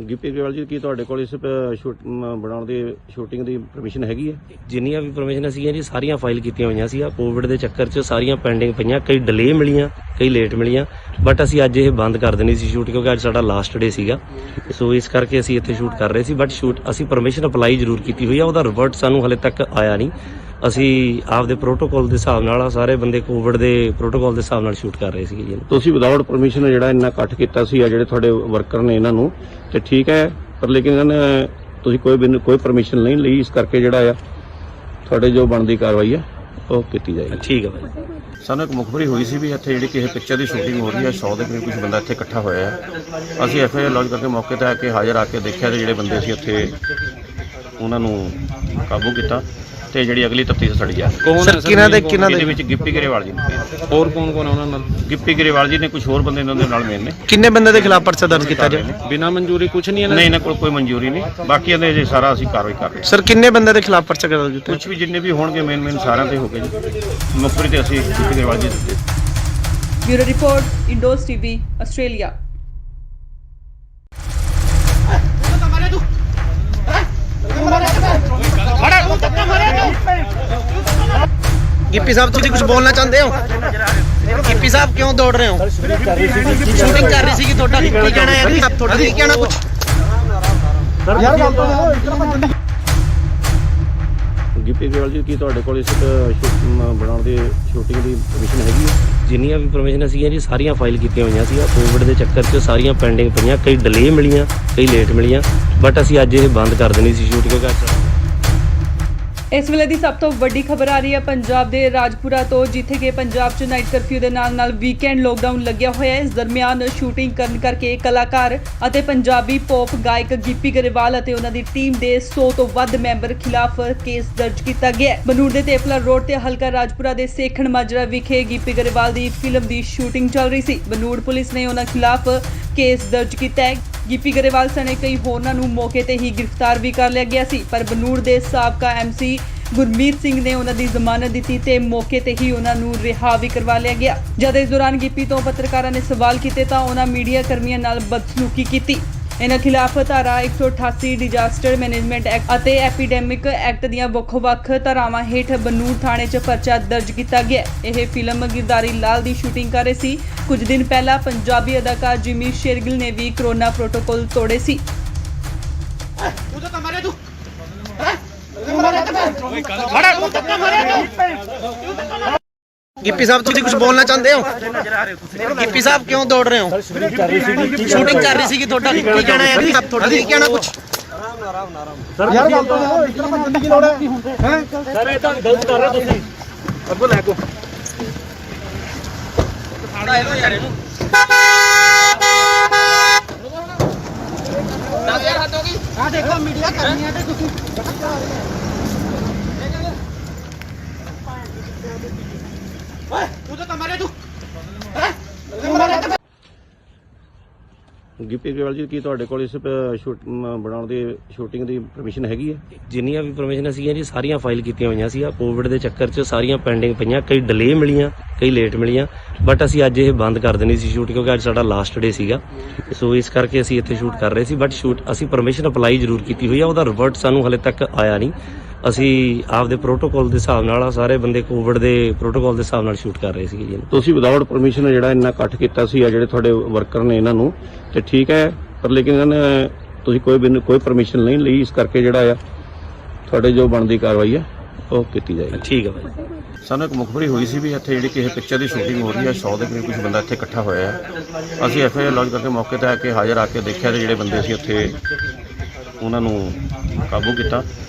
[SPEAKER 2] ਗਿੱਪੀ ਗਰੇਵਾਲ ਜੀ ਕੀ ਤੁਹਾਡੇ ਕੋਲ ਇਸ ਬਣਾਉਣ ਦੀ ਸ਼ੂਟਿੰਗ ਦੀ ਪਰਮਿਸ਼ਨ ਹੈਗੀ ਹੈ?
[SPEAKER 3] ਜਿੰਨੀਆਂ ਵੀ ਪਰਮਿਸ਼ਨ ਸੀਗੀਆਂ ਜੀ ਸਾਰੀਆਂ ਫਾਈਲ ਕੀਤੀਆਂ ਹੋਈਆਂ ਸੀ। ਕੋਵਿਡ ਦੇ ਚੱਕਰ 'ਚ ਸਾਰੀਆਂ ਪੈਂਡਿੰਗ ਪਈਆਂ, ਕਈ ਡਿਲੇ ਮਿਲੀਆਂ, ਕਈ ਲੇਟ ਮਿਲੀਆਂ, ਬਟ ਅਸੀਂ ਅੱਜ ਇਹ ਬੰਦ ਕਰ ਦੇਣੀ ਸੀ ਸ਼ੂਟ ਕਿਉਂਕਿ ਅੱਜ ਸਾਡਾ ਲਾਸਟ ਡੇ ਸੀਗਾ। ਸੋ ਇਸ ਕਰਕੇ ਅਸੀਂ ਇੱਥੇ ਸ਼ੂਟ ਕਰ ਰਹੇ ਸੀ, ਬਟ ਅਸੀਂ ਪਰਮਿਸ਼ਨ ਅਪਲਾਈ ਜ਼ਰੂਰ ਕੀਤੀ ਹੋਈ ਆ, ਉਹਦਾ ਰਿਵਰਟ ਸਾਨੂੰ ਹਲੇ ਤੱਕ ਆਇਆ ਨਹੀਂ। ਅਸੀਂ ਆਪਦੇ ਪ੍ਰੋਟੋਕਾਲ ਦੇ ਹਿਸਾਬ ਨਾਲ ਸਾਰੇ ਬੰਦੇ ਕੋਵਿਡ ਦੇ ਪ੍ਰੋਟੋਕਾਲ ਦੇ ਹਿਸਾਬ ਨਾਲ ਸ਼ੂਟ ਕਰ ਰਹੇ ਸੀਗੇ ਜੀ।
[SPEAKER 2] ਤੁਸੀਂ ਵਿਦਆਊਟ ਪਰਮਿਸ਼ਨ ਜਿਹੜਾ ਇੰਨਾ ਇਕੱਠ ਕੀਤਾ ਸੀ ਆ ਜਿਹੜੇ ਤੁਹਾਡੇ ਵਰਕਰ ਨੇ ਇਹਨਾਂ ਨੂੰ, ਤੇ ਠੀਕ ਹੈ, ਪਰ ਲੇਕਿਨ ਇਹਨਾਂ ਨੇ ਤੁਸੀਂ ਕੋਈ ਪਰਮਿਸ਼ਨ ਨਹੀਂ ਲਈ, ਇਸ ਕਰਕੇ ਜਿਹੜਾ ਆ ਤੁਹਾਡੇ ਜੋ ਬਣਦੀ ਕਾਰਵਾਈ ਹੈ ਉਹ ਕੀਤੀ ਜਾਏਗੀ।
[SPEAKER 3] ਠੀਕ ਹੈ ਭਾਈ।
[SPEAKER 2] ਸਾਨੂੰ ਇੱਕ ਮੁਖਬਰੀ ਹੋਈ ਸੀ ਵੀ ਇੱਥੇ ਜਿਹੜੀ ਕਿਸੇ ਪਿਕਚਰ ਦੀ ਸ਼ੂਟਿੰਗ ਹੋ ਰਹੀ ਹੈ, 100 ਦੇ ਕਰੀਬ ਕੁਝ ਬੰਦਾ ਇੱਥੇ ਇਕੱਠਾ ਹੋਇਆ ਹੈ। ਅਸੀਂ ਐਫਆਈਆਰ ਲੌਂਚ ਕਰਕੇ ਮੌਕੇ ਤੇ ਆ ਕੇ ਹਾਜ਼ਰ ਆ ਕੇ ਦੇਖਿਆ ਤੇ ਜਿਹੜੇ ਬੰਦੇ ਸੀ ਉੱਥੇ ਉਹਨਾਂ ਨੂੰ ਕਾਬੂ ਕੀਤਾ ਤੇ ਜਿਹੜੀ ਅਗਲੀ ਤਫਤੀਸ਼ ਸੜੀ ਆ।
[SPEAKER 6] ਕੌਣ ਹੈ ਸਰ?
[SPEAKER 2] ਇਹਦੇ ਵਿੱਚ ਗਿੱਪੀ ਗਰੇਵਾਲ ਜੀ ਨੇ,
[SPEAKER 6] ਹੋਰ ਕੌਣ ਕੌਣ ਹੈ ਉਹਨਾਂ ਨਾਲ?
[SPEAKER 2] ਗਿੱਪੀ ਗਰੇਵਾਲ ਜੀ ਨੇ, ਕੁਝ ਹੋਰ ਬੰਦੇ ਇਹਨਾਂ ਦੇ ਨਾਲ ਮੇਨ ਨੇ।
[SPEAKER 1] ਕਿੰਨੇ ਬੰਦੇ ਦੇ ਖਿਲਾਫ ਪਰਚਾ ਦਰਜ ਕੀਤਾ ਜੀ?
[SPEAKER 6] ਬਿਨਾਂ ਮਨਜ਼ੂਰੀ ਕੁਝ ਨਹੀਂ ਹੈ?
[SPEAKER 2] ਨਹੀਂ, ਇਹਨਾਂ ਕੋਲ ਕੋਈ ਮਨਜ਼ੂਰੀ ਨਹੀਂ, ਬਾਕੀ ਇਹਦੇ ਜੇ ਸਾਰਾ ਅਸੀਂ ਕਾਰਵਾਈ ਕਰ ਰਹੇ ਹਾਂ।
[SPEAKER 1] ਸਰ ਕਿੰਨੇ ਬੰਦੇ ਦੇ ਖਿਲਾਫ ਪਰਚਾ ਦਰਜ ਕੀਤਾ?
[SPEAKER 2] ਕੁਝ ਵੀ ਜਿੰਨੇ ਵੀ ਹੋਣਗੇ ਮੇਨ ਸਾਰਿਆਂ ਤੇ ਹੋ ਗਏ ਜੀ। ਮੁਖਬਰੀ ਤੇ ਅਸੀਂ ਗਿੱਪੀ ਗਰੇਵਾਲ ਜੀ ਦਿੱਤੇ।
[SPEAKER 4] Bureau report, Indos TV, Australia.
[SPEAKER 1] Gippy sahib ਤੁਸੀਂ ਕੁਝ ਬੋਲਣਾ ਚਾਹੁੰਦੇ ਹੋ? ਗਿੱਪੀ ਸਾਹਿਬ ਕਿਉਂ ਦੌੜ ਰਹੇ ਹੋ? ਸ਼ੂਟਿੰਗ ਕਰ ਰਹੀ ਸੀ ਤੁਹਾਡਾ ਕੀ ਕਹਿਣਾ ਹੈ ਜੀ? ਤੁਹਾਡਾ ਕੀ ਕਹਿਣਾ ਕੁਝ?
[SPEAKER 5] ਯਾਰ ਗੱਲ ਤਾਂ ਇਤਨਾ ਭੱਜਣ ਦੀ
[SPEAKER 2] ਗਿੱਪੀ ਗਰੇਵਾਲ ਜੀ ਕੀ ਤੁਹਾਡੇ ਕੋਲ ਇਸ ਬਣਾਉਣ ਦੀ ਸ਼ੂਟਿੰਗ ਦੀ ਪਰਮਿਸ਼ਨ ਹੈਗੀ ਹੈ?
[SPEAKER 3] ਜਿੰਨੀਆਂ ਵੀ ਪਰਮਿਸ਼ਨ ਸੀਗੀਆਂ ਜੀ ਸਾਰੀਆਂ ਫਾਈਲ ਕੀਤੀਆਂ ਹੋਈਆਂ ਸੀ। ਕੋਵਿਡ ਦੇ ਚੱਕਰ 'ਚ ਸਾਰੀਆਂ ਪੈਂਡਿੰਗ ਪਈਆਂ, ਕਈ ਡਿਲੇ ਮਿਲੀਆਂ, ਕਈ ਲੇਟ ਮਿਲੀਆਂ, ਬਟ ਅਸੀਂ ਅੱਜ ਇਹ ਬੰਦ ਕਰ ਦੇਣੀ ਸੀ ਸ਼ੂਟ ਕਿਉਂਕਿ
[SPEAKER 4] ਇਸ ਵੇਲੇ ਦੀ ਸਭ ਤੋਂ ਵੱਡੀ ਖਬਰ ਆ ਰਹੀ ਹੈ ਪੰਜਾਬ ਦੇ ਰਾਜਪੁਰਾ ਤੋਂ, ਜਿੱਥੇ ਕਿ ਪੰਜਾਬ 'ਚ ਨਾਈਟ ਕਰਫਿਊ ਦੇ ਨਾਲ ਵੀਕਐਂਡ ਲੋਕਡਾਊਨ ਲੱਗਿਆ ਹੋਇਆ ਹੈ। ਇਸ ਦਰਮਿਆਨ ਸ਼ੂਟਿੰਗ ਕਰਨ ਕਰਕੇ ਕਲਾਕਾਰ ਅਤੇ ਪੰਜਾਬੀ ਪੌਪ ਗਾਇਕ ਗਿੱਪੀ ਗਰੇਵਾਲ ਅਤੇ ਉਹਨਾਂ ਦੀ ਟੀਮ ਦੇ 100 ਤੋਂ ਵੱਧ ਮੈਂਬਰ ਖਿਲਾਫ ਕੇਸ ਦਰਜ ਕੀਤਾ ਗਿਆ ਹੈ। ਬਨੂੜ ਦੇ ਤੇਪਲਾ ਰੋਡ ਤੇ ਹਲਕਾ ਰਾਜਪੁਰਾ ਦੇ ਸੇਖਣ ਮਾਜਰਾ ਵਿਖੇ ਗਿੱਪੀ ਗਰੇਵਾਲ ਦੀ ਫਿਲਮ ਦੀ ਸ਼ੂਟਿੰਗ ਚੱਲ ਰਹੀ ਸੀ। ਬਨੂੜ ਪੁਲਿਸ ਨੇ ਉਹਨਾਂ ਖਿਲਾਫ ਕੇਸ ਦਰਜ ਕੀਤਾ ਹੈ। ਗਿੱਪੀ ਗਰੇਵਾਲ ਸਣੇ ਕਈ ਹੋਰਨਾਂ ਨੂੰ ਮੌਕੇ ਤੇ ਹੀ ਗ੍ਰਿਫਤਾਰ ਵੀ ਕਰ ਲਿਆ ਗਿਆ ਸੀ, ਪਰ ਬਨੂੜ ਦੇ ਸਾਬਕਾ ਐਮਸੀ ਗੁਰਮੀਤ ਸਿੰਘ ਨੇ ਉਹਨਾਂ ਦੀ ਜ਼ਮਾਨਤ ਦਿੱਤੀ ਤੇ ਮੌਕੇ ਤੇ ਹੀ ਉਹਨਾਂ ਨੂੰ ਰਿਹਾ ਵੀ ਕਰਵਾ ਲਿਆ ਗਿਆ। ਜਦ ਇਸ ਦੌਰਾਨ ਗਿੱਪੀ ਤੋਂ ਪੱਤਰਕਾਰਾਂ ਨੇ ਸਵਾਲ ਕੀਤੇ ਤਾਂ ਉਹਨਾਂ ਮੀਡੀਆ ਕਰਮੀਆਂ ਨਾਲ ਬਦਸਲੂਕੀ ਕੀਤੀ। ਇਹਨਾਂ ਖਿਲਾਫ ਧਾਰਾ 188 ਡਿਜ਼ਾਸਟਰ ਮੈਨੇਜਮੈਂਟ ਐਕਟ ਅਤੇ ਐਪੀਡੈਮਿਕ ਐਕਟ ਦੀਆਂ ਵੱਖ-ਵੱਖ ਧਾਰਾਵਾਂ ਹੇਠ ਬਨੂੜ ਥਾਣੇ 'ਚ ਪਰਚਾ ਦਰਜ ਕੀਤਾ ਗਿਆ। ਇਹ ਫਿਲਮ ਗਿਰਦਾਰੀ ਲਾਲ ਦੀ ਸ਼ੂਟਿੰਗ ਕਰ ਰਹੇ ਸੀ। ਕੁਝ ਦਿਨ ਪਹਿਲਾਂ ਪੰਜਾਬੀ ਅਦਾਕਾਰ ਜਿਮੀ ਸ਼ੇਰਗਿਲ ਨੇ ਵੀ ਕੋਰੋਨਾ ਪ੍ਰੋਟੋਕਾਲ ਤੋੜੇ ਸੀ।
[SPEAKER 1] ਗਿੱਪੀ ਸਾਹਿਬ ਤੁਸੀਂ ਕੁਝ ਬੋਲਣਾ ਚਾਹੁੰਦੇ ਹੋ? ਗਿੱਪੀ ਸਾਹਿਬ ਕਿਉਂ ਦੌੜ ਰਹੇ ਹੋ? ਸ਼ੂਟਿੰਗ ਕਰ ਰਹੀ ਸੀਗੀ ਤੁਹਾਡਾ ਕੀ ਕਹਿਣਾ ਹੈ ਜੀ? ਤੁਹਾਡਾ ਕੀ ਕਹਿਣਾ ਕੁਝ?
[SPEAKER 5] ਯਾਰ ਗੱਲ ਤਾਂ ਇਸ ਤਰ੍ਹਾਂ ਭੱਜਣ ਦੀ ਕੀ ਲੋੜ ਹੈ? ਸਰ ਇਹ ਤਾਂ ਗਲਤ ਕਰ ਰਹੇ ਤੁਸੀਂ। ਅੱਗੋਂ ਲੈ ਕੋ ਆ ਦੇਖੋ ਮੀਡੀਆ ਕਰਨੀ ਹੈ ਤੇ ਤੁਸੀਂ ਓਏ ਤੂੰ ਤਾਂ ਮਾਰੇ ਤੂੰ
[SPEAKER 2] ਗਿੱਪੀ ਗਰੇਵਾਲ ਜੀ, ਕੀ ਤੁਹਾਡੇ ਕੋਲ ਇਸ ਬਣਾਉਣ ਦੀ ਸ਼ੂਟਿੰਗ ਦੀ ਪਰਮਿਸ਼ਨ ਹੈਗੀ ਹੈ?
[SPEAKER 3] ਜਿੰਨੀਆਂ ਵੀ ਪਰਮਿਸ਼ਨ ਸੀਗੀਆਂ ਜੀ ਸਾਰੀਆਂ ਫਾਈਲ ਕੀਤੀਆਂ ਹੋਈਆਂ ਸੀ। ਕੋਵਿਡ ਦੇ ਚੱਕਰ 'ਚ ਸਾਰੀਆਂ ਪੈਂਡਿੰਗ ਪਈਆਂ, ਕਈ ਡਿਲੇ ਮਿਲੀਆਂ, ਕਈ ਲੇਟ ਮਿਲੀਆਂ, ਬਟ ਅਸੀਂ ਅੱਜ ਇਹ ਬੰਦ ਕਰ ਦੇਣੀ ਸੀ ਸ਼ੂਟ, ਕਿਉਂਕਿ ਅੱਜ ਸਾਡਾ ਲਾਸਟ ਡੇ ਸੀਗਾ। ਸੋ ਇਸ ਕਰਕੇ ਅਸੀਂ ਇੱਥੇ ਸ਼ੂਟ ਕਰ ਰਹੇ ਸੀ, ਬਟ ਅਸੀਂ ਪਰਮਿਸ਼ਨ ਅਪਲਾਈ ਜ਼ਰੂਰ ਕੀਤੀ ਹੋਈ ਆ, ਉਹਦਾ ਰਿਵਰਟ ਸਾਨੂੰ ਹਲੇ ਤੱਕ ਆਇਆ ਨਹੀਂ। ਅਸੀਂ ਆਪਦੇ ਪ੍ਰੋਟੋਕਾਲ ਦੇ ਹਿਸਾਬ ਨਾਲ ਸਾਰੇ ਬੰਦੇ ਕੋਵਿਡ ਦੇ ਪ੍ਰੋਟੋਕਾਲ ਦੇ ਹਿਸਾਬ ਨਾਲ ਸ਼ੂਟ ਕਰ ਰਹੇ ਸੀਗੇ ਜੀ।
[SPEAKER 2] ਤੁਸੀਂ ਵਿਦਆਊਟ ਪਰਮਿਸ਼ਨ ਜਿਹੜਾ ਇੰਨਾ ਇਕੱਠ ਕੀਤਾ ਸੀ ਆ ਜਿਹੜੇ ਤੁਹਾਡੇ ਵਰਕਰ ਨੇ ਇਹਨਾਂ ਨੂੰ, ਤੇ ਠੀਕ ਹੈ, ਪਰ ਲੇਕਿਨ ਇਹਨਾਂ ਨੇ ਤੁਸੀਂ ਕੋਈ ਪਰਮਿਸ਼ਨ ਨਹੀਂ ਲਈ, ਇਸ ਕਰਕੇ ਜਿਹੜਾ ਆ ਤੁਹਾਡੇ ਜੋ ਬਣਦੀ ਕਾਰਵਾਈ ਹੈ ਉਹ ਕੀਤੀ ਜਾਏਗੀ।
[SPEAKER 3] ਠੀਕ ਹੈ ਭਾਈ।
[SPEAKER 2] ਸਾਨੂੰ ਇੱਕ ਮੁਖਬਰੀ ਹੋਈ ਸੀ ਵੀ ਇੱਥੇ ਜਿਹੜੀ ਕਿਸੇ ਪਿਕਚਰ ਦੀ ਸ਼ੂਟਿੰਗ ਹੋ ਰਹੀ ਹੈ, 100 ਦੇ ਕਰੀਬ ਕੁਝ ਬੰਦਾ ਇੱਥੇ ਇਕੱਠਾ ਹੋਇਆ ਹੈ। ਅਸੀਂ ਐਫਆਈਆਰ ਲੌਂਚ ਕਰਕੇ ਮੌਕੇ ਤੇ ਆ ਕੇ ਹਾਜ਼ਰ ਆ ਕੇ ਦੇਖਿਆ ਤੇ ਜਿਹੜੇ ਬੰਦੇ ਸੀ ਉੱਥੇ ਉਹਨਾਂ ਨੂੰ ਕਾਬੂ ਕੀਤਾ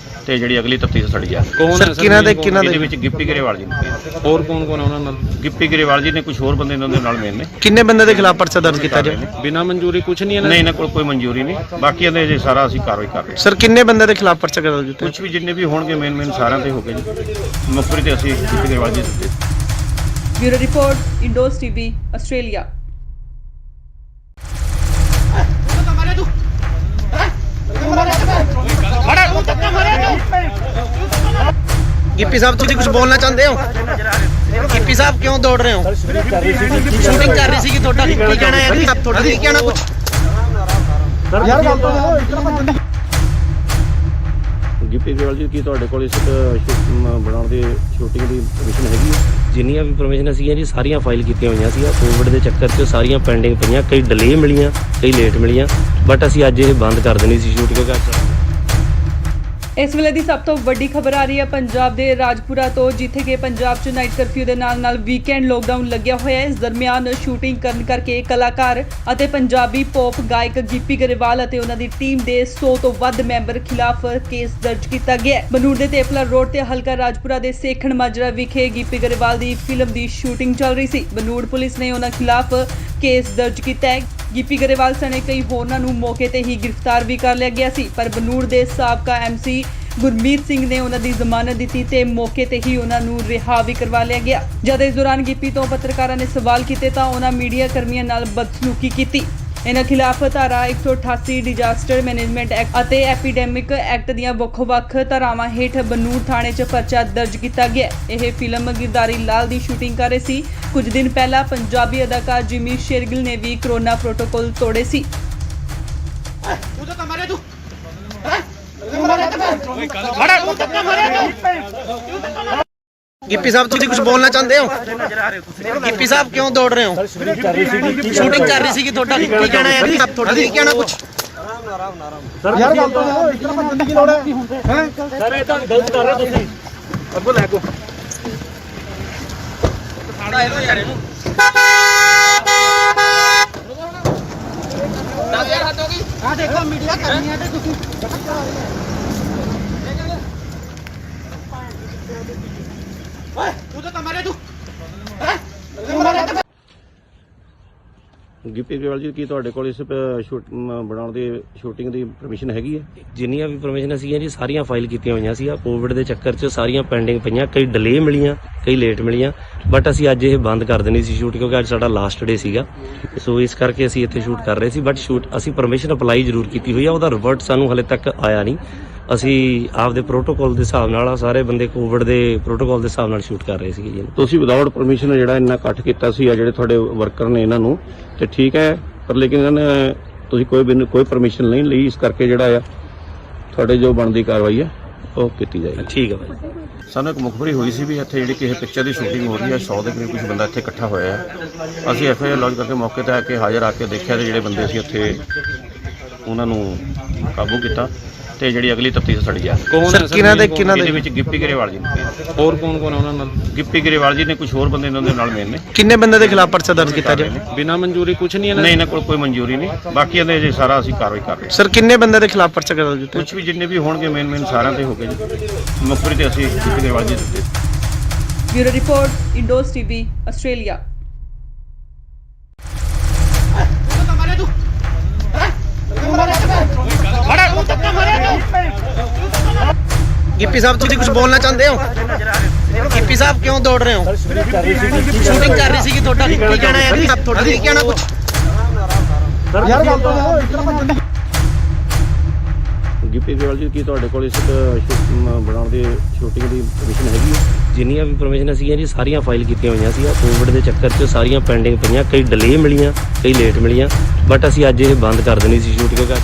[SPEAKER 2] ਤੇ ਜਿਹੜੀ ਅਗਲੀ ਤਫਤੀਸ਼ ਸੜੀ ਆ।
[SPEAKER 6] ਕੌਣ ਹੈ ਸਰ?
[SPEAKER 2] ਇਹਦੇ ਵਿੱਚ ਗਿੱਪੀ ਗਰੇਵਾਲ ਜੀ ਨੇ,
[SPEAKER 6] ਹੋਰ ਕੌਣ ਕੌਣ ਹੈ ਉਹਨਾਂ ਨਾਲ?
[SPEAKER 2] ਗਿੱਪੀ ਗਰੇਵਾਲ ਜੀ ਨੇ, ਕੁਝ ਹੋਰ ਬੰਦੇ ਇਹਨਾਂ ਦੇ ਨਾਲ ਮੇਨ ਨੇ।
[SPEAKER 1] ਕਿੰਨੇ ਬੰਦੇ ਦੇ ਖਿਲਾਫ ਪਰਚਾ ਦਰਜ ਕੀਤਾ ਜੀ?
[SPEAKER 6] ਬਿਨਾਂ ਮਨਜ਼ੂਰੀ ਕੁਝ ਨਹੀਂ ਹੈ
[SPEAKER 2] ਨਹੀਂ, ਇਹਨਾਂ ਕੋਲ ਕੋਈ ਮਨਜ਼ੂਰੀ ਨਹੀਂ, ਬਾਕੀ ਇਹਦੇ ਜੇ ਸਾਰਾ ਅਸੀਂ ਕਾਰਵਾਈ ਕਰ ਰਹੇ ਹਾਂ।
[SPEAKER 1] ਸਰ ਕਿੰਨੇ ਬੰਦੇ ਦੇ ਖਿਲਾਫ ਪਰਚਾ ਦਰਜ ਕੀਤਾ?
[SPEAKER 2] ਕੁਝ ਵੀ ਜਿੰਨੇ ਵੀ ਹੋਣਗੇ ਮੇਨ ਸਾਰਿਆਂ ਤੇ ਹੋ ਗਏ ਜੀ। ਮੁਖਬਰੀ ਤੇ ਅਸੀਂ ਗਿੱਪੀ ਗਰੇਵਾਲ ਜੀ ਦਿੱਤੇ।
[SPEAKER 4] Bureau report, Indos TV, Australia.
[SPEAKER 1] Gippy sahib ਤੁਸੀਂ ਕੁਝ ਬੋਲਣਾ ਚਾਹੁੰਦੇ ਹੋ? ਗਿੱਪੀ ਸਾਹਿਬ ਕਿਉਂ ਦੌੜ ਰਹੇ ਹੋ? ਸ਼ੂਟਿੰਗ ਕਰ ਰਹੀ ਸੀਗੀ ਤੁਹਾਡਾ ਕੀ ਕਹਿਣਾ ਹੈ ਜੀ? ਤੁਹਾਡਾ ਕੀ ਕਹਿਣਾ ਕੁਝ?
[SPEAKER 5] ਯਾਰ ਗੱਲ ਤਾਂ ਇਸ ਤਰ੍ਹਾਂ ਭੱਜਣ ਦੀ
[SPEAKER 2] ਗਿੱਪੀ ਗਰੇਵਾਲ ਜੀ, ਕੀ ਤੁਹਾਡੇ ਕੋਲ ਇਸ ਬਣਾਉਣ ਦੀ ਸ਼ੂਟਿੰਗ ਦੀ ਪਰਮਿਸ਼ਨ ਹੈਗੀ ਹੈ?
[SPEAKER 3] ਜਿੰਨੀਆਂ ਵੀ ਪਰਮਿਸ਼ਨ ਸੀਗੀਆਂ ਜੀ ਸਾਰੀਆਂ ਫਾਈਲ ਕੀਤੀਆਂ ਹੋਈਆਂ ਸੀ। ਕੋਵਿਡ ਦੇ ਚੱਕਰ 'ਚ ਸਾਰੀਆਂ ਪੈਂਡਿੰਗ ਪਈਆਂ, ਕਈ ਡਿਲੇ ਮਿਲੀਆਂ, ਕਈ ਲੇਟ ਮਿਲੀਆਂ, ਬਟ ਅਸੀਂ ਅੱਜ ਇਹ ਬੰਦ ਕਰ ਦੇਣੀ ਸੀ ਸ਼ੂਟ, ਕਿਉਂਕਿ ਅੱਜ
[SPEAKER 4] ਇਸ ਵੇਲੇ ਦੀ ਸਭ ਤੋਂ ਵੱਡੀ ਖਬਰ ਆ ਰਹੀ ਹੈ ਪੰਜਾਬ ਦੇ ਰਾਜਪੁਰਾ ਤੋਂ, ਜਿੱਥੇ ਕਿ ਪੰਜਾਬ 'ਚ ਨਾਈਟ ਕਰਫਿਊ ਦੇ ਨਾਲ ਵੀਕਐਂਡ ਲੋਕਡਾਊਨ ਲੱਗਿਆ ਹੋਇਆ ਹੈ। ਇਸ ਦਰਮਿਆਨ ਸ਼ੂਟਿੰਗ ਕਰਨ ਕਰਕੇ ਕਲਾਕਾਰ ਅਤੇ ਪੰਜਾਬੀ ਪੌਪ ਗਾਇਕ ਗਿੱਪੀ ਗਰੇਵਾਲ ਅਤੇ ਉਹਨਾਂ ਦੀ ਟੀਮ ਦੇ 100 ਤੋਂ ਵੱਧ ਮੈਂਬਰ ਖਿਲਾਫ ਕੇਸ ਦਰਜ ਕੀਤਾ ਗਿਆ ਹੈ। ਬਨੂੜ ਦੇ ਤੇਪਲਾ ਰੋਡ ਤੇ ਹਲਕਾ ਰਾਜਪੁਰਾ ਦੇ ਸੇਖਣ ਮਾਜਰਾ ਵਿਖੇ ਗਿੱਪੀ ਗਰੇਵਾਲ ਦੀ ਫਿਲਮ ਦੀ ਸ਼ੂਟਿੰਗ ਚੱਲ ਰਹੀ ਸੀ। ਬਨੂੜ ਪੁਲਿਸ ਨੇ ਉਹਨਾਂ ਖਿਲਾਫ ਕੇਸ ਦਰਜ ਕੀਤਾ ਹੈ। ਗਿੱਪੀ ਗਰੇਵਾਲ ਸਣੇ ਕਈ ਹੋਰਨਾਂ ਨੂੰ ਮੌਕੇ ਤੇ ਹੀ ਗ੍ਰਿਫਤਾਰ ਵੀ ਕਰ ਲਿਆ ਗਿਆ ਸੀ, ਪਰ ਬਨੂੜ ਦੇ ਸਾਬਕਾ ਐਮਸੀ ਗੁਰਮੀਤ ਸਿੰਘ ਨੇ ਉਹਨਾਂ ਦੀ ਜ਼ਮਾਨਤ ਦਿੱਤੀ ਤੇ ਮੌਕੇ ਤੇ ਹੀ ਉਹਨਾਂ ਨੂੰ ਰਿਹਾ ਵੀ ਕਰਵਾ ਲਿਆ ਗਿਆ। ਜਦ ਇਸ ਦੌਰਾਨ ਗਿੱਪੀ ਤੋਂ ਪੱਤਰਕਾਰਾਂ ਨੇ ਸਵਾਲ ਕੀਤੇ ਤਾਂ ਉਹਨਾਂ ਮੀਡੀਆ ਕਰਮੀਆਂ ਨਾਲ ਬਦਸਲੂਕੀ ਕੀਤੀ। ਇਹਨਾਂ ਖਿਲਾਫ ਧਾਰਾ 188 ਡਿਜ਼ਾਸਟਰ ਮੈਨੇਜਮੈਂਟ ਐਕਟ ਅਤੇ ਐਪੀਡੈਮਿਕ ਐਕਟ ਦੀਆਂ ਵੱਖ-ਵੱਖ ਧਾਰਾਵਾਂ ਹੇਠ ਬਨੂੜ ਥਾਣੇ 'ਚ ਪਰਚਾ ਦਰਜ ਕੀਤਾ ਗਿਆ। ਇਹ ਫਿਲਮ ਗਿਰਦਾਰੀ ਲਾਲ ਦੀ ਸ਼ੂਟਿੰਗ ਕਰ ਰਹੇ ਸੀ। ਕੁਝ ਦਿਨ ਪਹਿਲਾਂ ਪੰਜਾਬੀ ਅਦਾਕਾਰ ਜਿਮੀ ਸ਼ੇਰਗਿਲ ਨੇ ਵੀ ਕਰੋਨਾ ਪ੍ਰੋਟੋਕਾਲ ਤੋੜੇ ਸੀ।
[SPEAKER 1] ਗਿੱਪੀ ਸਾਹਿਬ ਤੁਸੀਂ ਕੁਝ ਬੋਲਣਾ ਚਾਹੁੰਦੇ ਹੋ? ਗਿੱਪੀ ਸਾਹਿਬ ਕਿਉਂ ਦੌੜ ਰਹੇ ਹੋ? ਸ਼ੂਟਿੰਗ ਕਰ ਰਹੀ ਸੀਗੀ ਤੁਹਾਡਾ ਕੀ ਕਹਿਣਾ ਹੈ ਜੀ? ਤੁਹਾਡਾ ਕੀ ਕਹਿਣਾ ਕੁਝ?
[SPEAKER 5] ਯਾਰ ਗੱਲ ਤਾਂ ਇਸ ਤਰ੍ਹਾਂ ਭੱਜਣ ਦੀ ਕੀ ਲੋੜ ਹੈ? ਸਰ ਇਹ ਤਾਂ ਗਲਤ ਕਰ ਰਹੇ ਤੁਸੀਂ। ਅੱਗੋਂ ਲੈ ਕੋ ਆ ਦੇਖੋ ਮੀਡੀਆ ਕਰਨੀ ਹੈ ਤੇ ਤੁਸੀਂ ਓਏ ਤੂੰ ਤਾਂ ਮਾਰੇ ਤੂੰ
[SPEAKER 2] ਗਿੱਪੀ ਗਰੇਵਾਲ ਜੀ, ਕੀ ਤੁਹਾਡੇ ਕੋਲ ਇਸ ਬਣਾਉਣ ਦੀ ਸ਼ੂਟਿੰਗ ਦੀ ਪਰਮਿਸ਼ਨ ਹੈਗੀ ਹੈ?
[SPEAKER 3] ਜਿੰਨੀਆਂ ਵੀ ਪਰਮਿਸ਼ਨ ਸੀਗੀਆਂ ਜੀ ਸਾਰੀਆਂ ਫਾਈਲ ਕੀਤੀਆਂ ਹੋਈਆਂ ਸੀ। ਕੋਵਿਡ ਦੇ ਚੱਕਰ 'ਚ ਸਾਰੀਆਂ ਪੈਂਡਿੰਗ ਪਈਆਂ, ਕਈ ਡਿਲੇ ਮਿਲੀਆਂ, ਕਈ ਲੇਟ ਮਿਲੀਆਂ, ਬਟ ਅਸੀਂ ਅੱਜ ਇਹ ਬੰਦ ਕਰ ਦੇਣੀ ਸੀ ਸ਼ੂਟ, ਕਿਉਂਕਿ ਅੱਜ ਸਾਡਾ ਲਾਸਟ ਡੇ ਸੀਗਾ। ਸੋ ਇਸ ਕਰਕੇ ਅਸੀਂ ਇੱਥੇ ਸ਼ੂਟ ਕਰ ਰਹੇ ਸੀ, ਬਟ ਅਸੀਂ ਪਰਮਿਸ਼ਨ ਅਪਲਾਈ ਜ਼ਰੂਰ ਕੀਤੀ ਹੋਈ ਆ, ਉਹਦਾ ਰਿਵਰਟ ਸਾਨੂੰ ਹਲੇ ਤੱਕ ਆਇਆ ਨਹੀਂ। ਅਸੀਂ ਆਪਦੇ ਪ੍ਰੋਟੋਕਾਲ ਦੇ ਹਿਸਾਬ ਨਾਲ ਸਾਰੇ ਬੰਦੇ ਕੋਵਿਡ ਦੇ ਪ੍ਰੋਟੋਕਾਲ ਦੇ ਹਿਸਾਬ ਨਾਲ ਸ਼ੂਟ ਕਰ ਰਹੇ ਸੀਗੇ ਜੀ।
[SPEAKER 2] ਤੁਸੀਂ ਵਿਦਆਊਟ ਪਰਮਿਸ਼ਨ ਜਿਹੜਾ ਇੰਨਾ ਇਕੱਠ ਕੀਤਾ ਸੀ ਆ ਜਿਹੜੇ ਤੁਹਾਡੇ ਵਰਕਰ ਨੇ ਇਹਨਾਂ ਨੂੰ, ਤੇ ਠੀਕ ਹੈ, ਪਰ ਲੇਕਿਨ ਇਹਨਾਂ ਨੇ ਤੁਸੀਂ ਕੋਈ ਪਰਮਿਸ਼ਨ ਨਹੀਂ ਲਈ, ਇਸ ਕਰਕੇ ਜਿਹੜਾ ਆ ਤੁਹਾਡੇ ਜੋ ਬਣਦੀ ਕਾਰਵਾਈ ਹੈ ਉਹ ਕੀਤੀ ਜਾਏਗੀ।
[SPEAKER 3] ਠੀਕ ਹੈ ਭਾਈ।
[SPEAKER 2] ਸਾਨੂੰ ਇੱਕ ਮੁਖਬਰੀ ਹੋਈ ਸੀ ਵੀ ਇੱਥੇ ਜਿਹੜੀ ਕਿਸੇ ਪਿਕਚਰ ਦੀ ਸ਼ੂਟਿੰਗ ਹੋ ਰਹੀ ਹੈ, 100 ਦੇ ਕਰੀਬ ਕੁਝ ਬੰਦਾ ਇੱਥੇ ਇਕੱਠਾ ਹੋਇਆ ਹੈ। ਅਸੀਂ ਐਫਆਈਆਰ ਲੌਂਚ ਕਰਕੇ ਮੌਕੇ ਤੇ ਆ ਕੇ ਹਾਜ਼ਰ ਆ ਕੇ ਦੇਖਿਆ ਤੇ ਜਿਹੜੇ ਬੰਦੇ ਸੀ ਉੱਥੇ ਉਹਨਾਂ ਨੂੰ ਕਾਬੂ ਕੀਤਾ ਤੇ ਜਿਹੜੀ ਅਗਲੀ ਤਫਤੀਸ਼ ਸਾਡੀ ਜਾ ਰਹੀ
[SPEAKER 6] ਕੌਣ
[SPEAKER 1] ਸਰ
[SPEAKER 6] ਹੈ
[SPEAKER 1] ਕਿਹਨਾਂ ਦੇ
[SPEAKER 2] ਇਹਦੇ ਵਿੱਚ ਗਿੱਪੀ ਗਰੇਵਾਲ ਜੀ ਨੇ।
[SPEAKER 6] ਹੋਰ ਕੌਣ ਕੌਣ ਹੈ ਉਹਨਾਂ ਨਾਲ
[SPEAKER 2] ਗਿੱਪੀ ਗਰੇਵਾਲ ਜੀ ਨੇ ਕੁਝ ਹੋਰ ਬੰਦੇ ਇਹਨਾਂ ਦੇ ਨਾਲ ਮੇਨ ਨੇ।
[SPEAKER 1] ਕਿੰਨੇ ਬੰਦੇ ਦੇ ਖਿਲਾਫ ਪਰਚਾ ਦਰਜ ਕੀਤਾ ਜਾਏ?
[SPEAKER 6] ਬਿਨਾਂ ਮਨਜ਼ੂਰੀ ਕੁਝ ਨਹੀਂ ਇਹਨਾਂ
[SPEAKER 2] ਨਹੀਂ ਇਹਨਾਂ ਕੋਲ ਕੋਈ ਮਨਜ਼ੂਰੀ ਨਹੀਂ, ਬਾਕੀ ਇਹਦੇ ਜੇ ਸਾਰਾ ਅਸੀਂ ਕਾਰਵਾਈ ਕਰ ਰਹੇ ਹਾਂ।
[SPEAKER 1] ਸਰ ਕਿੰਨੇ ਬੰਦੇ ਦੇ ਖਿਲਾਫ ਪਰਚਾ ਦਰਜ ਕੀਤਾ?
[SPEAKER 2] ਕੁਝ ਵੀ ਜਿੰਨੇ ਵੀ ਹੋਣਗੇ ਮੇਨ ਸਾਰਿਆਂ ਤੇ ਹੋ ਗਏ ਜੀ। ਮੁਖਬਰੀ ਤੇ ਅਸੀਂ ਗਿੱਪੀ ਗਰੇਵਾਲ ਜੀ ਦਿੱਤੇ।
[SPEAKER 4] Bureau report Indos TV Australia.
[SPEAKER 1] Gippy sahib ਤੁਸੀਂ ਕੁਝ ਬੋਲਣਾ ਚਾਹੁੰਦੇ ਹੋ? ਗਿੱਪੀ ਸਾਹਿਬ ਕਿਉਂ ਦੌੜ ਰਹੇ ਹੋ? ਸ਼ੂਟਿੰਗ ਕਰ ਰਹੀ ਸੀ ਤੁਹਾਡਾ ਕੀ ਕਹਿਣਾ ਹੈ? ਤੁਹਾਡਾ ਕੀ ਕਹਿਣਾ ਕੁਝ?
[SPEAKER 5] ਯਾਰ ਗੱਲ ਤਾਂ
[SPEAKER 2] ਗਿੱਪੀ ਗਰੇਵਾਲ ਜੀ ਕੀ ਤੁਹਾਡੇ ਕੋਲ ਇਸ ਬਣਾਉਣ ਦੀ ਸ਼ੂਟਿੰਗ ਦੀ ਪਰਮਿਸ਼ਨ ਹੈਗੀ ਹੈ?
[SPEAKER 3] ਜਿੰਨੀਆਂ ਵੀ ਪਰਮਿਸ਼ਨ ਸੀਗੀਆਂ ਜੀ ਸਾਰੀਆਂ ਫਾਈਲ ਕੀਤੀਆਂ ਹੋਈਆਂ ਸੀ। ਕੋਵਿਡ ਦੇ ਚੱਕਰ 'ਚ ਸਾਰੀਆਂ ਪੈਂਡਿੰਗ ਪਈਆਂ, ਕਈ ਡਿਲੇ ਮਿਲੀਆਂ, ਕਈ ਲੇਟ ਮਿਲੀਆਂ, ਬਟ ਅਸੀਂ ਅੱਜ ਇਹ ਬੰਦ ਕਰ ਦੇਣੀ ਸੀ ਸ਼ੂਟ ਕਿਉਂਕਿ ਅੱਜ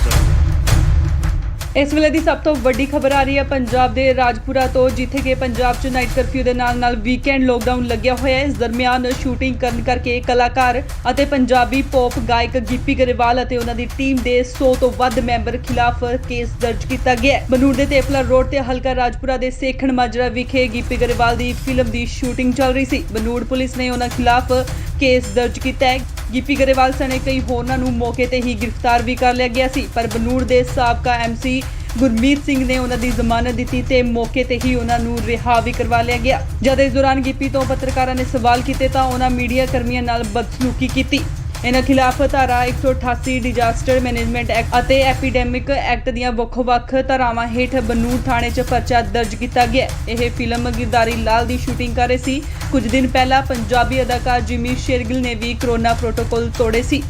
[SPEAKER 4] ਇਸ ਵੇਲੇ ਦੀ ਸਭ ਤੋਂ ਵੱਡੀ ਖਬਰ ਆ ਰਹੀ ਹੈ ਪੰਜਾਬ ਦੇ ਰਾਜਪੁਰਾ ਤੋਂ, ਜਿੱਥੇ ਕਿ ਪੰਜਾਬ 'ਚ ਨਾਈਟ ਕਰਫਿਊ ਦੇ ਨਾਲ ਵੀਕਐਂਡ ਲੋਕਡਾਊਨ ਲੱਗਿਆ ਹੋਇਆ ਹੈ। ਇਸ ਦਰਮਿਆਨ ਸ਼ੂਟਿੰਗ ਕਰਨ ਕਰਕੇ ਕਲਾਕਾਰ ਅਤੇ ਪੰਜਾਬੀ ਪੌਪ ਗਾਇਕ ਗਿੱਪੀ ਗਰੇਵਾਲ ਅਤੇ ਉਹਨਾਂ ਦੀ ਟੀਮ ਦੇ 100 ਤੋਂ ਵੱਧ ਮੈਂਬਰ ਖਿਲਾਫ ਕੇਸ ਦਰਜ ਕੀਤਾ ਗਿਆ ਹੈ। ਬਨੂੜ ਦੇ ਤੇਪਲਾ ਰੋਡ ਤੇ ਹਲਕਾ ਰਾਜਪੁਰਾ ਦੇ ਸੇਖਣ ਮਾਜਰਾ ਵਿਖੇ ਗਿੱਪੀ ਗਰੇਵਾਲ ਦੀ ਫਿਲਮ ਦੀ ਸ਼ੂਟਿੰਗ ਚੱਲ ਰਹੀ ਸੀ। ਬਨੂੜ ਪੁਲਿਸ ਨੇ ਉਹਨਾਂ ਖਿਲਾਫ ਕੇਸ ਦਰਜ ਕੀਤਾ ਹੈ। ਗਿੱਪੀ ਗਰੇਵਾਲ ਸਣੇ ਕਈ ਹੋਰਨਾਂ ਨੂੰ ਮੌਕੇ ਤੇ ਹੀ ਗ੍ਰਿਫਤਾਰ ਵੀ ਕਰ ਲਿਆ ਗਿਆ ਸੀ, ਪਰ ਬਨੂੜ ਦੇ ਸਾਬਕਾ ਐਮਸੀ ਗੁਰਮੀਤ ਸਿੰਘ ਨੇ ਉਹਨਾਂ ਦੀ ਜ਼ਮਾਨਤ ਦਿੱਤੀ ਤੇ ਮੌਕੇ ਤੇ ਹੀ ਉਹਨਾਂ ਨੂੰ ਰਿਹਾ ਵੀ ਕਰਵਾ ਲਿਆ ਗਿਆ। ਜਦ ਇਸ ਦੌਰਾਨ ਗਿੱਪੀ ਤੋਂ ਪੱਤਰਕਾਰਾਂ ਨੇ ਸਵਾਲ ਕੀਤੇ ਤਾਂ ਉਹਨਾਂ ਮੀਡੀਆ ਕਰਮੀਆਂ ਨਾਲ ਬਦਸਲੂਕੀ ਕੀਤੀ। ਇਹਨਾਂ ਖਿਲਾਫ ਧਾਰਾ 188 ਡਿਜ਼ਾਸਟਰ ਮੈਨੇਜਮੈਂਟ ਐਕਟ ਅਤੇ ਐਪੀਡੈਮਿਕ ਐਕਟ ਦੀਆਂ ਵੱਖ-ਵੱਖ ਧਾਰਾਵਾਂ ਹੇਠ ਬਨੂੜ ਥਾਣੇ 'ਚ ਪਰਚਾ ਦਰਜ ਕੀਤਾ ਗਿਆ। ਇਹ ਫਿਲਮ ਗਿਰਦਾਰੀ ਲਾਲ ਦੀ ਸ਼ੂਟਿੰਗ ਕਰ ਰਹੇ ਸੀ। ਕੁਝ ਦਿਨ ਪਹਿਲਾਂ ਪੰਜਾਬੀ ਅਦਾਕਾਰ ਜਿਮੀ ਸ਼ੇਰਗਿਲ ਨੇ ਵੀ ਕਰੋਨਾ ਪ੍ਰੋਟੋਕਾਲ ਤੋੜੇ ਸੀ।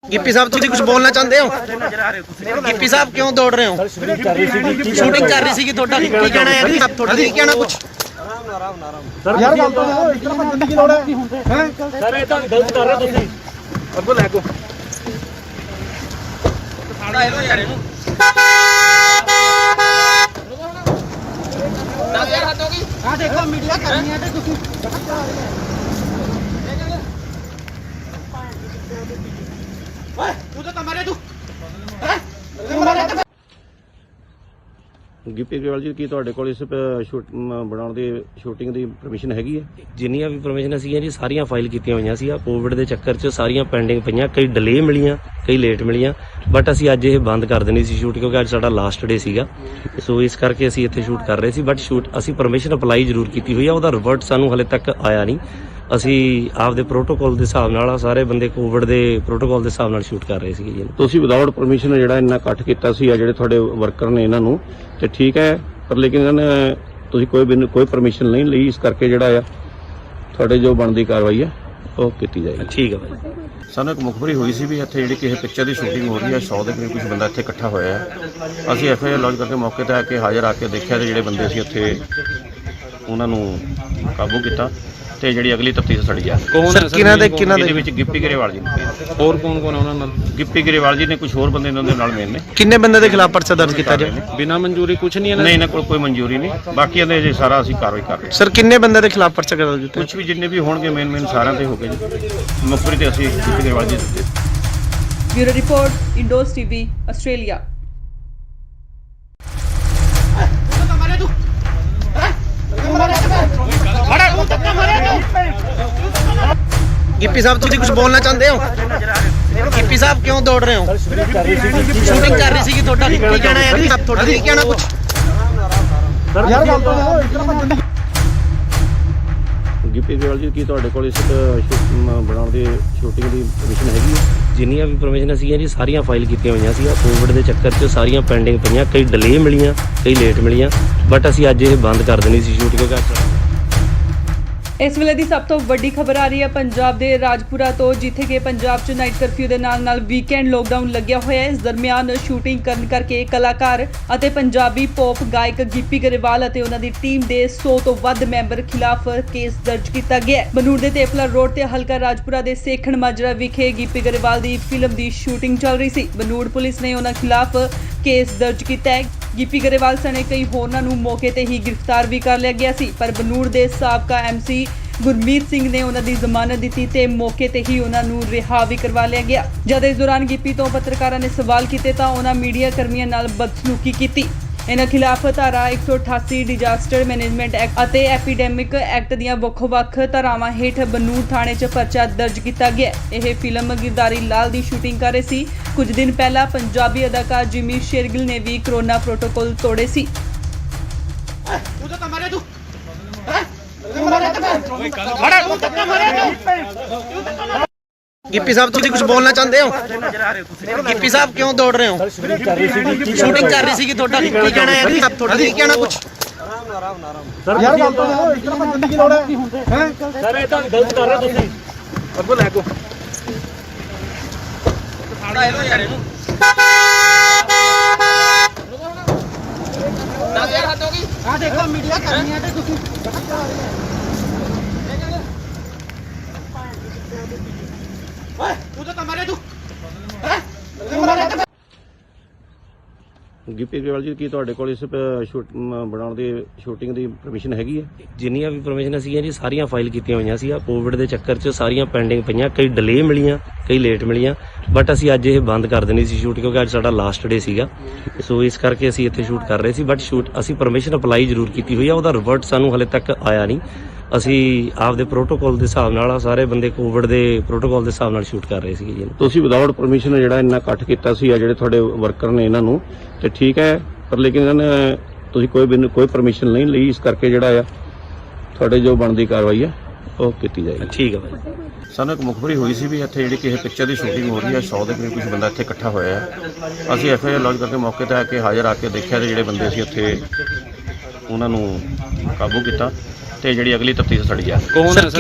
[SPEAKER 1] ਗਿੱਪੀ ਸਾਹਿਬ ਤੁਸੀਂ ਕੁਝ ਬੋਲਣਾ ਚਾਹੁੰਦੇ ਹੋ? ਗਿੱਪੀ ਸਾਹਿਬ ਕਿਉਂ ਦੌੜ ਰਹੇ ਹੋ? ਸ਼ੂਟਿੰਗ ਕਰ ਰਹੀ ਸੀ ਤੁਹਾਡਾ ਕੀ ਕਹਿਣਾ ਹੈ? ਤੁਹਾਡਾ ਕੀ ਕਹਿਣਾ ਕੁਝ?
[SPEAKER 5] ਯਾਰ ਗੱਲ ਤਾਂ ਇਸ ਤਰ੍ਹਾਂ ਭੱਜਣ ਦੀ ਲੋੜ ਹੈ? ਸਰ ਇਹ ਤਾਂ ਗਲਤ ਕਰ ਰਹੇ ਹੋ ਤੁਸੀਂ। ਅੱਗੋਂ ਲੈ ਕੋ ਆ ਦੇਖੋ ਮੀਡੀਆ ਕਰਨੀ ਹੈ ਤੇ ਤੁਸੀਂ
[SPEAKER 2] ਗਿੱਪੀ ਗਰੇਵਾਲ ਜੀ ਕੀ ਤੁਹਾਡੇ ਕੋਲ ਇਸ ਬਣਾਉਣ ਦੀ ਸ਼ੂਟਿੰਗ ਦੀ ਪਰਮਿਸ਼ਨ ਹੈਗੀ ਹੈ?
[SPEAKER 3] ਜਿੰਨੀਆਂ ਵੀ ਪਰਮਿਸ਼ਨ ਸੀਗੀਆਂ ਜੀ ਸਾਰੀਆਂ ਫਾਈਲ ਕੀਤੀਆਂ ਹੋਈਆਂ ਸੀ। ਕੋਵਿਡ ਦੇ ਚੱਕਰ 'ਚ ਸਾਰੀਆਂ ਪੈਂਡਿੰਗ ਪਈਆਂ, ਕਈ ਡਿਲੇ ਮਿਲੀਆਂ, ਕਈ ਲੇਟ ਮਿਲੀਆਂ, ਬਟ ਅਸੀਂ ਅੱਜ ਇਹ ਬੰਦ ਕਰ ਦੇਣੀ ਸੀ ਸ਼ੂਟ ਕਿਉਂਕਿ ਅੱਜ ਸਾਡਾ ਲਾਸਟ ਡੇ ਸੀਗਾ। ਸੋ ਇਸ ਕਰਕੇ ਅਸੀਂ ਇੱਥੇ ਸ਼ੂਟ ਕਰ ਰਹੇ ਸੀ, ਬਟ ਸ਼ੂਟ ਅਸੀਂ ਪਰਮਿਸ਼ਨ ਅਪਲਾਈ ਜ਼ਰੂਰ ਕੀਤੀ ਹੋਈ ਆ, ਉਹਦਾ ਰਿਵਰਟ ਸਾਨੂੰ ਹਲੇ ਤੱਕ ਆਇਆ ਨਹੀਂ। ਅਸੀਂ ਆਪਦੇ ਪ੍ਰੋਟੋਕਾਲ ਦੇ ਹਿਸਾਬ ਨਾਲ ਸਾਰੇ ਬੰਦੇ ਕੋਵਿਡ ਦੇ ਪ੍ਰੋਟੋਕਾਲ ਦੇ ਹਿਸਾਬ ਨਾਲ ਸ਼ੂਟ ਕਰ ਰਹੇ ਸੀਗੇ ਜੀ।
[SPEAKER 2] ਤੁਸੀਂ ਵਿਦਆਊਟ ਪਰਮਿਸ਼ਨ ਜਿਹੜਾ ਇੰਨਾ ਇਕੱਠ ਕੀਤਾ ਸੀ ਆ ਜਿਹੜੇ ਤੁਹਾਡੇ ਵਰਕਰ ਨੇ ਇਹਨਾਂ ਨੂੰ, ਤੇ ਠੀਕ ਹੈ, ਪਰ ਲੇਕਿਨ ਇਹਨਾਂ ਨੇ ਤੁਸੀਂ ਕੋਈ ਪਰਮਿਸ਼ਨ ਨਹੀਂ ਲਈ, ਇਸ ਕਰਕੇ ਜਿਹੜਾ ਆ ਤੁਹਾਡੇ ਜੋ ਬਣਦੀ ਕਾਰਵਾਈ ਹੈ ਉਹ ਕੀਤੀ ਜਾਏਗੀ।
[SPEAKER 3] ਠੀਕ ਹੈ ਭਾਈ।
[SPEAKER 2] ਸਾਨੂੰ ਇੱਕ ਮੁਖਬਰੀ ਹੋਈ ਸੀ ਵੀ ਇੱਥੇ ਜਿਹੜੀ ਕਿਸੇ ਪਿਕਚਰ ਦੀ ਸ਼ੂਟਿੰਗ ਹੋ ਰਹੀ ਹੈ, 100 ਦੇ ਕਰੀਬ ਕੁਝ ਬੰਦਾ ਇੱਥੇ ਇਕੱਠਾ ਹੋਇਆ ਹੈ। ਅਸੀਂ ਐਫਆਈਆਰ ਲੌਂਚ ਕਰਕੇ ਮੌਕੇ ਤੇ ਆ ਕੇ ਹਾਜ਼ਰ ਆ ਕੇ ਦੇਖਿਆ ਤੇ ਜਿਹੜੇ ਬੰਦੇ ਸੀ ਉੱਥੇ ਉਹਨਾਂ ਨੂੰ ਕਾਬੂ ਕੀਤਾ ਤੇ ਜਿਹੜੀ ਅਗਲੀ ਤਫਤੀਸ਼ ਸਾਡੀ ਜਾ ਰਹੀ ਹੈ।
[SPEAKER 6] ਕੌਣ ਹੈ
[SPEAKER 2] ਇਹਦੇ ਵਿੱਚ ਗਿੱਪੀ ਗਰੇਵਾਲ ਜੀ ਨੇ।
[SPEAKER 6] ਹੋਰ ਕੌਣ ਕੌਣ ਹੈ ਉਹਨਾਂ ਨਾਲ
[SPEAKER 2] ਗਿੱਪੀ ਗਰੇਵਾਲ ਜੀ ਨੇ ਕੁਝ ਹੋਰ ਬੰਦੇ ਇਹਨਾਂ ਦੇ ਨਾਲ ਮੇਨ ਨੇ।
[SPEAKER 1] ਕਿੰਨੇ ਬੰਦੇ ਦੇ ਖਿਲਾਫ ਪਰਚਾ ਦਰਜ ਕੀਤਾ ਜਾਏ?
[SPEAKER 6] ਬਿਨਾਂ ਮਨਜ਼ੂਰੀ ਕੁਝ ਨਹੀਂ ਇਹਨਾਂ
[SPEAKER 2] ਨਹੀਂ ਇਹਨਾਂ ਕੋਲ ਕੋਈ ਮਨਜ਼ੂਰੀ ਨਹੀਂ, ਬਾਕੀ ਇਹਦੇ ਜੇ ਸਾਰਾ ਅਸੀਂ ਕਾਰਵਾਈ ਕਰ ਰਹੇ ਹਾਂ।
[SPEAKER 1] ਸਰ ਕਿੰਨੇ ਬੰਦੇ ਦੇ ਖਿਲਾਫ ਪਰਚਾ ਦਰਜ ਕੀਤਾ?
[SPEAKER 2] ਕੁਝ ਵੀ ਜਿੰਨੇ ਵੀ ਹੋਣਗੇ ਮੇਨ ਸਾਰਿਆਂ ਤੇ ਹੋ ਗਏ ਜੀ। ਮੁਖਬਰੀ ਤੇ ਅਸੀਂ ਗਿੱਪੀ ਗਰੇਵਾਲ ਜੀ ਦਿੱਤੇ।
[SPEAKER 4] Bureau report Indos TV Australia.
[SPEAKER 1] Gippy sahib ਤੁਸੀਂ ਕੁਝ ਬੋਲਣਾ ਚਾਹੁੰਦੇ ਹੋ? ਗਿੱਪੀ ਸਾਹਿਬ ਕਿਉਂ ਦੌੜ ਰਹੇ ਹੋ? ਸ਼ੂਟਿੰਗ ਕਰ ਰਹੀ ਸੀ ਤੁਹਾਡਾ ਕੀ ਕਹਿਣਾ ਹੈ? ਤੁਹਾਡਾ ਕੀ ਕਹਿਣਾ ਕੁਝ?
[SPEAKER 5] ਯਾਰ ਗੱਲ ਤਾਂ ਇਸ ਤਰ੍ਹਾਂ ਭੱਜਣ ਦੀ
[SPEAKER 2] ਗਿੱਪੀ ਗਰੇਵਾਲ ਜੀ ਕੀ ਤੁਹਾਡੇ ਕੋਲ ਇਸ ਬਣਾਉਣ ਦੀ ਸ਼ੂਟਿੰਗ ਦੀ ਪਰਮਿਸ਼ਨ ਹੈਗੀ ਹੈ?
[SPEAKER 3] ਜਿੰਨੀਆਂ ਵੀ ਪਰਮਿਸ਼ਨ ਸੀਗੀਆਂ ਜੀ ਸਾਰੀਆਂ ਫਾਈਲ ਕੀਤੀਆਂ ਹੋਈਆਂ ਸੀ। ਕੋਵਿਡ ਦੇ ਚੱਕਰ 'ਚ ਸਾਰੀਆਂ ਪੈਂਡਿੰਗ ਪਈਆਂ, ਕਈ ਡਿਲੇ ਮਿਲੀਆਂ, ਕਈ ਲੇਟ ਮਿਲੀਆਂ, ਬਟ ਅਸੀਂ ਅੱਜ ਇਹ ਬੰਦ ਕਰ ਦੇਣੀ ਸੀ ਸ਼ੂਟ ਕਿਉਂਕਿ ਅੱਜ
[SPEAKER 4] ਇਸ ਵੇਲੇ ਦੀ ਸਭ ਤੋਂ ਵੱਡੀ ਖਬਰ ਆ ਰਹੀ ਹੈ ਪੰਜਾਬ ਦੇ ਰਾਜਪੁਰਾ ਤੋਂ, ਜਿੱਥੇ ਕਿ ਪੰਜਾਬ 'ਚ ਨਾਈਟ ਕਰਫਿਊ ਦੇ ਨਾਲ ਵੀਕਐਂਡ ਲੋਕਡਾਊਨ ਲੱਗਿਆ ਹੋਇਆ ਹੈ। ਇਸ ਦਰਮਿਆਨ ਸ਼ੂਟਿੰਗ ਕਰਨ ਕਰਕੇ ਕਲਾਕਾਰ ਅਤੇ ਪੰਜਾਬੀ ਪੌਪ ਗਾਇਕ ਗਿੱਪੀ ਗਰੇਵਾਲ ਅਤੇ ਉਹਨਾਂ ਦੀ ਟੀਮ ਦੇ 100 ਤੋਂ ਵੱਧ ਮੈਂਬਰ ਖਿਲਾਫ ਕੇਸ ਦਰਜ ਕੀਤਾ ਗਿਆ ਹੈ। ਬਨੂੜ ਦੇ ਤੇਪਲਾ ਰੋਡ ਤੇ ਹਲਕਾ ਰਾਜਪੁਰਾ ਦੇ ਸੇਖਣ ਮਾਜਰਾ ਵਿਖੇ ਗਿੱਪੀ ਗਰੇਵਾਲ ਦੀ ਫਿਲਮ ਦੀ ਸ਼ੂਟਿੰਗ ਚੱਲ ਰਹੀ ਸੀ। ਬਨੂੜ ਪੁਲਿਸ ਨੇ ਉਹਨਾਂ ਖਿਲਾਫ ਕੇਸ ਦਰਜ ਕੀਤਾ ਹੈ। ਗਿੱਪੀ ਗਰੇਵਾਲ ਸਣੇ ਕਈ ਹੋਰਨਾਂ ਨੂੰ ਮੌਕੇ ਤੇ ਹੀ ਗ੍ਰਿਫਤਾਰ ਵੀ ਕਰ ਲਿਆ ਗਿਆ ਸੀ, ਪਰ ਬਨੂੜ ਦੇ ਸਾਬਕਾ ਐਮਸੀ ਗੁਰਮੀਤ ਸਿੰਘ ਨੇ ਉਹਨਾਂ ਦੀ ਜ਼ਮਾਨਤ ਦਿੱਤੀ ਤੇ ਮੌਕੇ ਤੇ ਹੀ ਉਹਨਾਂ ਨੂੰ ਰਿਹਾ ਵੀ ਕਰਵਾ ਲਿਆ ਗਿਆ। ਜਦ ਇਸ ਦੌਰਾਨ ਗਿੱਪੀ ਤੋਂ ਪੱਤਰਕਾਰਾਂ ਨੇ ਸਵਾਲ ਕੀਤੇ ਤਾਂ ਉਹਨਾਂ ਮੀਡੀਆ ਕਰਮੀਆਂ ਨਾਲ ਬਦਸਲੂਕੀ ਕੀਤੀ। ਇਹਨਾਂ ਖਿਲਾਫ ਧਾਰਾ 188 ਡਿਜ਼ਾਸਟਰ ਮੈਨੇਜਮੈਂਟ ਐਕਟ ਅਤੇ ਐਪੀਡੈਮਿਕ ਐਕਟ ਦੀਆਂ ਵੱਖ-ਵੱਖ ਧਾਰਾਵਾਂ ਹੇਠ ਬਨੂੜ ਥਾਣੇ 'ਚ ਪਰਚਾ ਦਰਜ ਕੀਤਾ ਗਿਆ। ਇਹ ਫਿਲਮ ਗਿਰਦਾਰੀ ਲਾਲ ਦੀ ਸ਼ੂਟਿੰਗ ਕਰ ਰਹੇ ਸੀ। ਕੁਝ ਦਿਨ ਪਹਿਲਾਂ ਪੰਜਾਬੀ ਅਦਾਕਾਰ ਜਿਮੀ ਸ਼ੇਰਗਿਲ ਨੇ ਵੀ ਕਰੋਨਾ ਪ੍ਰੋਟੋਕਾਲ ਤੋੜੇ ਸੀ।
[SPEAKER 1] गिप्पी साहब तुम कुछ बोलना चाहते हो? गिप्पी साहब क्यों दौड़ रहे हो? शूटिंग कर रही थी ਤੁਹਾਡਾ ਕੀ ਕਹਿਣਾ ਹੈ ਜੀ? ਤੁਹਾਡਾ ਕੀ ਕਹਿਣਾ ਕੁਝ?
[SPEAKER 5] ਯਾਰ ਗੱਲ ਤਾਂ ਸੁਣੋ, ਇਤਨਾ ਬੰਦੇ ਕੀ ਲੋੜ ਹੈ? ਹੈ ਸਰ ਇਹ ਤਾਂ ਗਲਤ ਕਰ ਰਹੇ ਹੋ ਤੁਸੀਂ। ਅੱਗੋਂ ਲੈ ਕੋ
[SPEAKER 1] ਸਾੜਾ ਇਹੋ ਯਾਰ ਇਹਨੂੰ 10000 ਹੱਦ ਹੋ ਗਈ। ਆ ਦੇਖੋ ਮੀਡੀਆ ਕਰਨੀ ਹੈ ਤੇ ਤੁਸੀਂ ਓਏ ਤੂੰ ਤਾਂ ਮਾਰੇ ਤੂੰ
[SPEAKER 2] ਗਿੱਪੀ ਗਰੇਵਾਲ ਜੀ, ਕੀ ਤੁਹਾਡੇ ਕੋਲ ਇਸ ਬਣਾਉਣ ਦੀ ਸ਼ੂਟਿੰਗ ਦੀ ਪਰਮਿਸ਼ਨ ਹੈਗੀ ਹੈ?
[SPEAKER 3] ਜਿੰਨੀਆਂ ਵੀ ਪਰਮਿਸ਼ਨ ਸੀਗੀਆਂ ਜੀ ਸਾਰੀਆਂ ਫਾਈਲ ਕੀਤੀਆਂ ਹੋਈਆਂ ਸੀ। ਕੋਵਿਡ ਦੇ ਚੱਕਰ 'ਚ ਸਾਰੀਆਂ ਪੈਂਡਿੰਗ ਪਈਆਂ, ਕਈ ਡਿਲੇ ਮਿਲੀਆਂ, ਕਈ ਲੇਟ ਮਿਲੀਆਂ। ਬਟ ਅਸੀਂ ਅੱਜ ਇਹ ਬੰਦ ਕਰ ਦੇਣੀ ਸੀ ਸ਼ੂਟ, ਕਿਉਂਕਿ ਅੱਜ ਸਾਡਾ ਲਾਸਟ ਡੇ ਸੀਗਾ। ਸੋ ਇਸ ਕਰਕੇ ਅਸੀਂ ਇੱਥੇ ਸ਼ੂਟ ਕਰ ਰਹੇ ਸੀ। ਬਟ ਅਸੀਂ ਪਰਮਿਸ਼ਨ ਅਪਲਾਈ ਜ਼ਰੂਰ ਕੀਤੀ ਹੋਈ ਆ, ਉਹਦਾ ਰਿਵਰਟ ਸਾਨੂੰ ਹਲੇ ਤੱਕ ਆਇਆ ਨਹੀਂ। ਅਸੀਂ ਆਪਦੇ ਪ੍ਰੋਟੋਕਾਲ ਦੇ ਹਿਸਾਬ ਨਾਲ ਸਾਰੇ ਬੰਦੇ ਕੋਵਿਡ ਦੇ ਪ੍ਰੋਟੋਕਾਲ ਦੇ ਹਿਸਾਬ ਨਾਲ ਸ਼ੂਟ ਕਰ ਰਹੇ ਸੀਗੇ ਜੀ।
[SPEAKER 2] ਤੁਸੀਂ ਵਿਦਆਊਟ ਪਰਮਿਸ਼ਨ ਜਿਹੜਾ ਇੰਨਾ ਇਕੱਠ ਕੀਤਾ ਸੀ, ਆ ਜਿਹੜੇ ਤੁਹਾਡੇ ਵਰਕਰ ਨੇ ਇਹਨਾਂ ਨੂੰ, ਤੇ ਠੀਕ ਹੈ, ਪਰ ਲੇਕਿਨ ਇਹਨਾਂ ਨੇ ਤੁਸੀਂ ਕੋਈ ਪਰਮਿਸ਼ਨ ਨਹੀਂ ਲਈ। ਇਸ ਕਰਕੇ ਜਿਹੜਾ ਆ ਤੁਹਾਡੇ ਜੋ ਬਣਦੀ ਕਾਰਵਾਈ ਹੈ ਉਹ ਕੀਤੀ ਜਾਏਗੀ।
[SPEAKER 3] ਠੀਕ ਹੈ ਭਾਈ।
[SPEAKER 2] ਸਾਨੂੰ ਇੱਕ ਮੁਖਬਰੀ ਹੋਈ ਸੀ ਵੀ ਇੱਥੇ ਜਿਹੜੀ ਕਿਸੇ ਪਿਕਚਰ ਦੀ ਸ਼ੂਟਿੰਗ ਹੋ ਰਹੀ ਹੈ, 100 ਦੇ ਕਰੀਬ ਕੁਝ ਬੰਦਾ ਇੱਥੇ ਇਕੱਠਾ ਹੋਇਆ ਹੈ। ਅਸੀਂ ਐਫਆਈਆਰ ਲੌਂਚ ਕਰਕੇ ਮੌਕੇ ਤੇ ਆ ਕੇ ਹਾਜ਼ਰ ਆ ਕੇ ਦੇਖਿਆ ਤੇ ਜਿਹੜੇ ਬੰਦੇ ਸੀ ਉੱਥੇ ਉਹਨਾਂ ਨੂੰ ਕਾਬੂ ਕੀਤਾ ਤੇ ਜਿਹੜੀ ਅਗਲੀ ਤਫਤੀਸ਼ ਸਾਡੀ ਜਾ ਰਹੀ ਹੈ।
[SPEAKER 6] ਕੌਣ ਹੈ ਸਰ?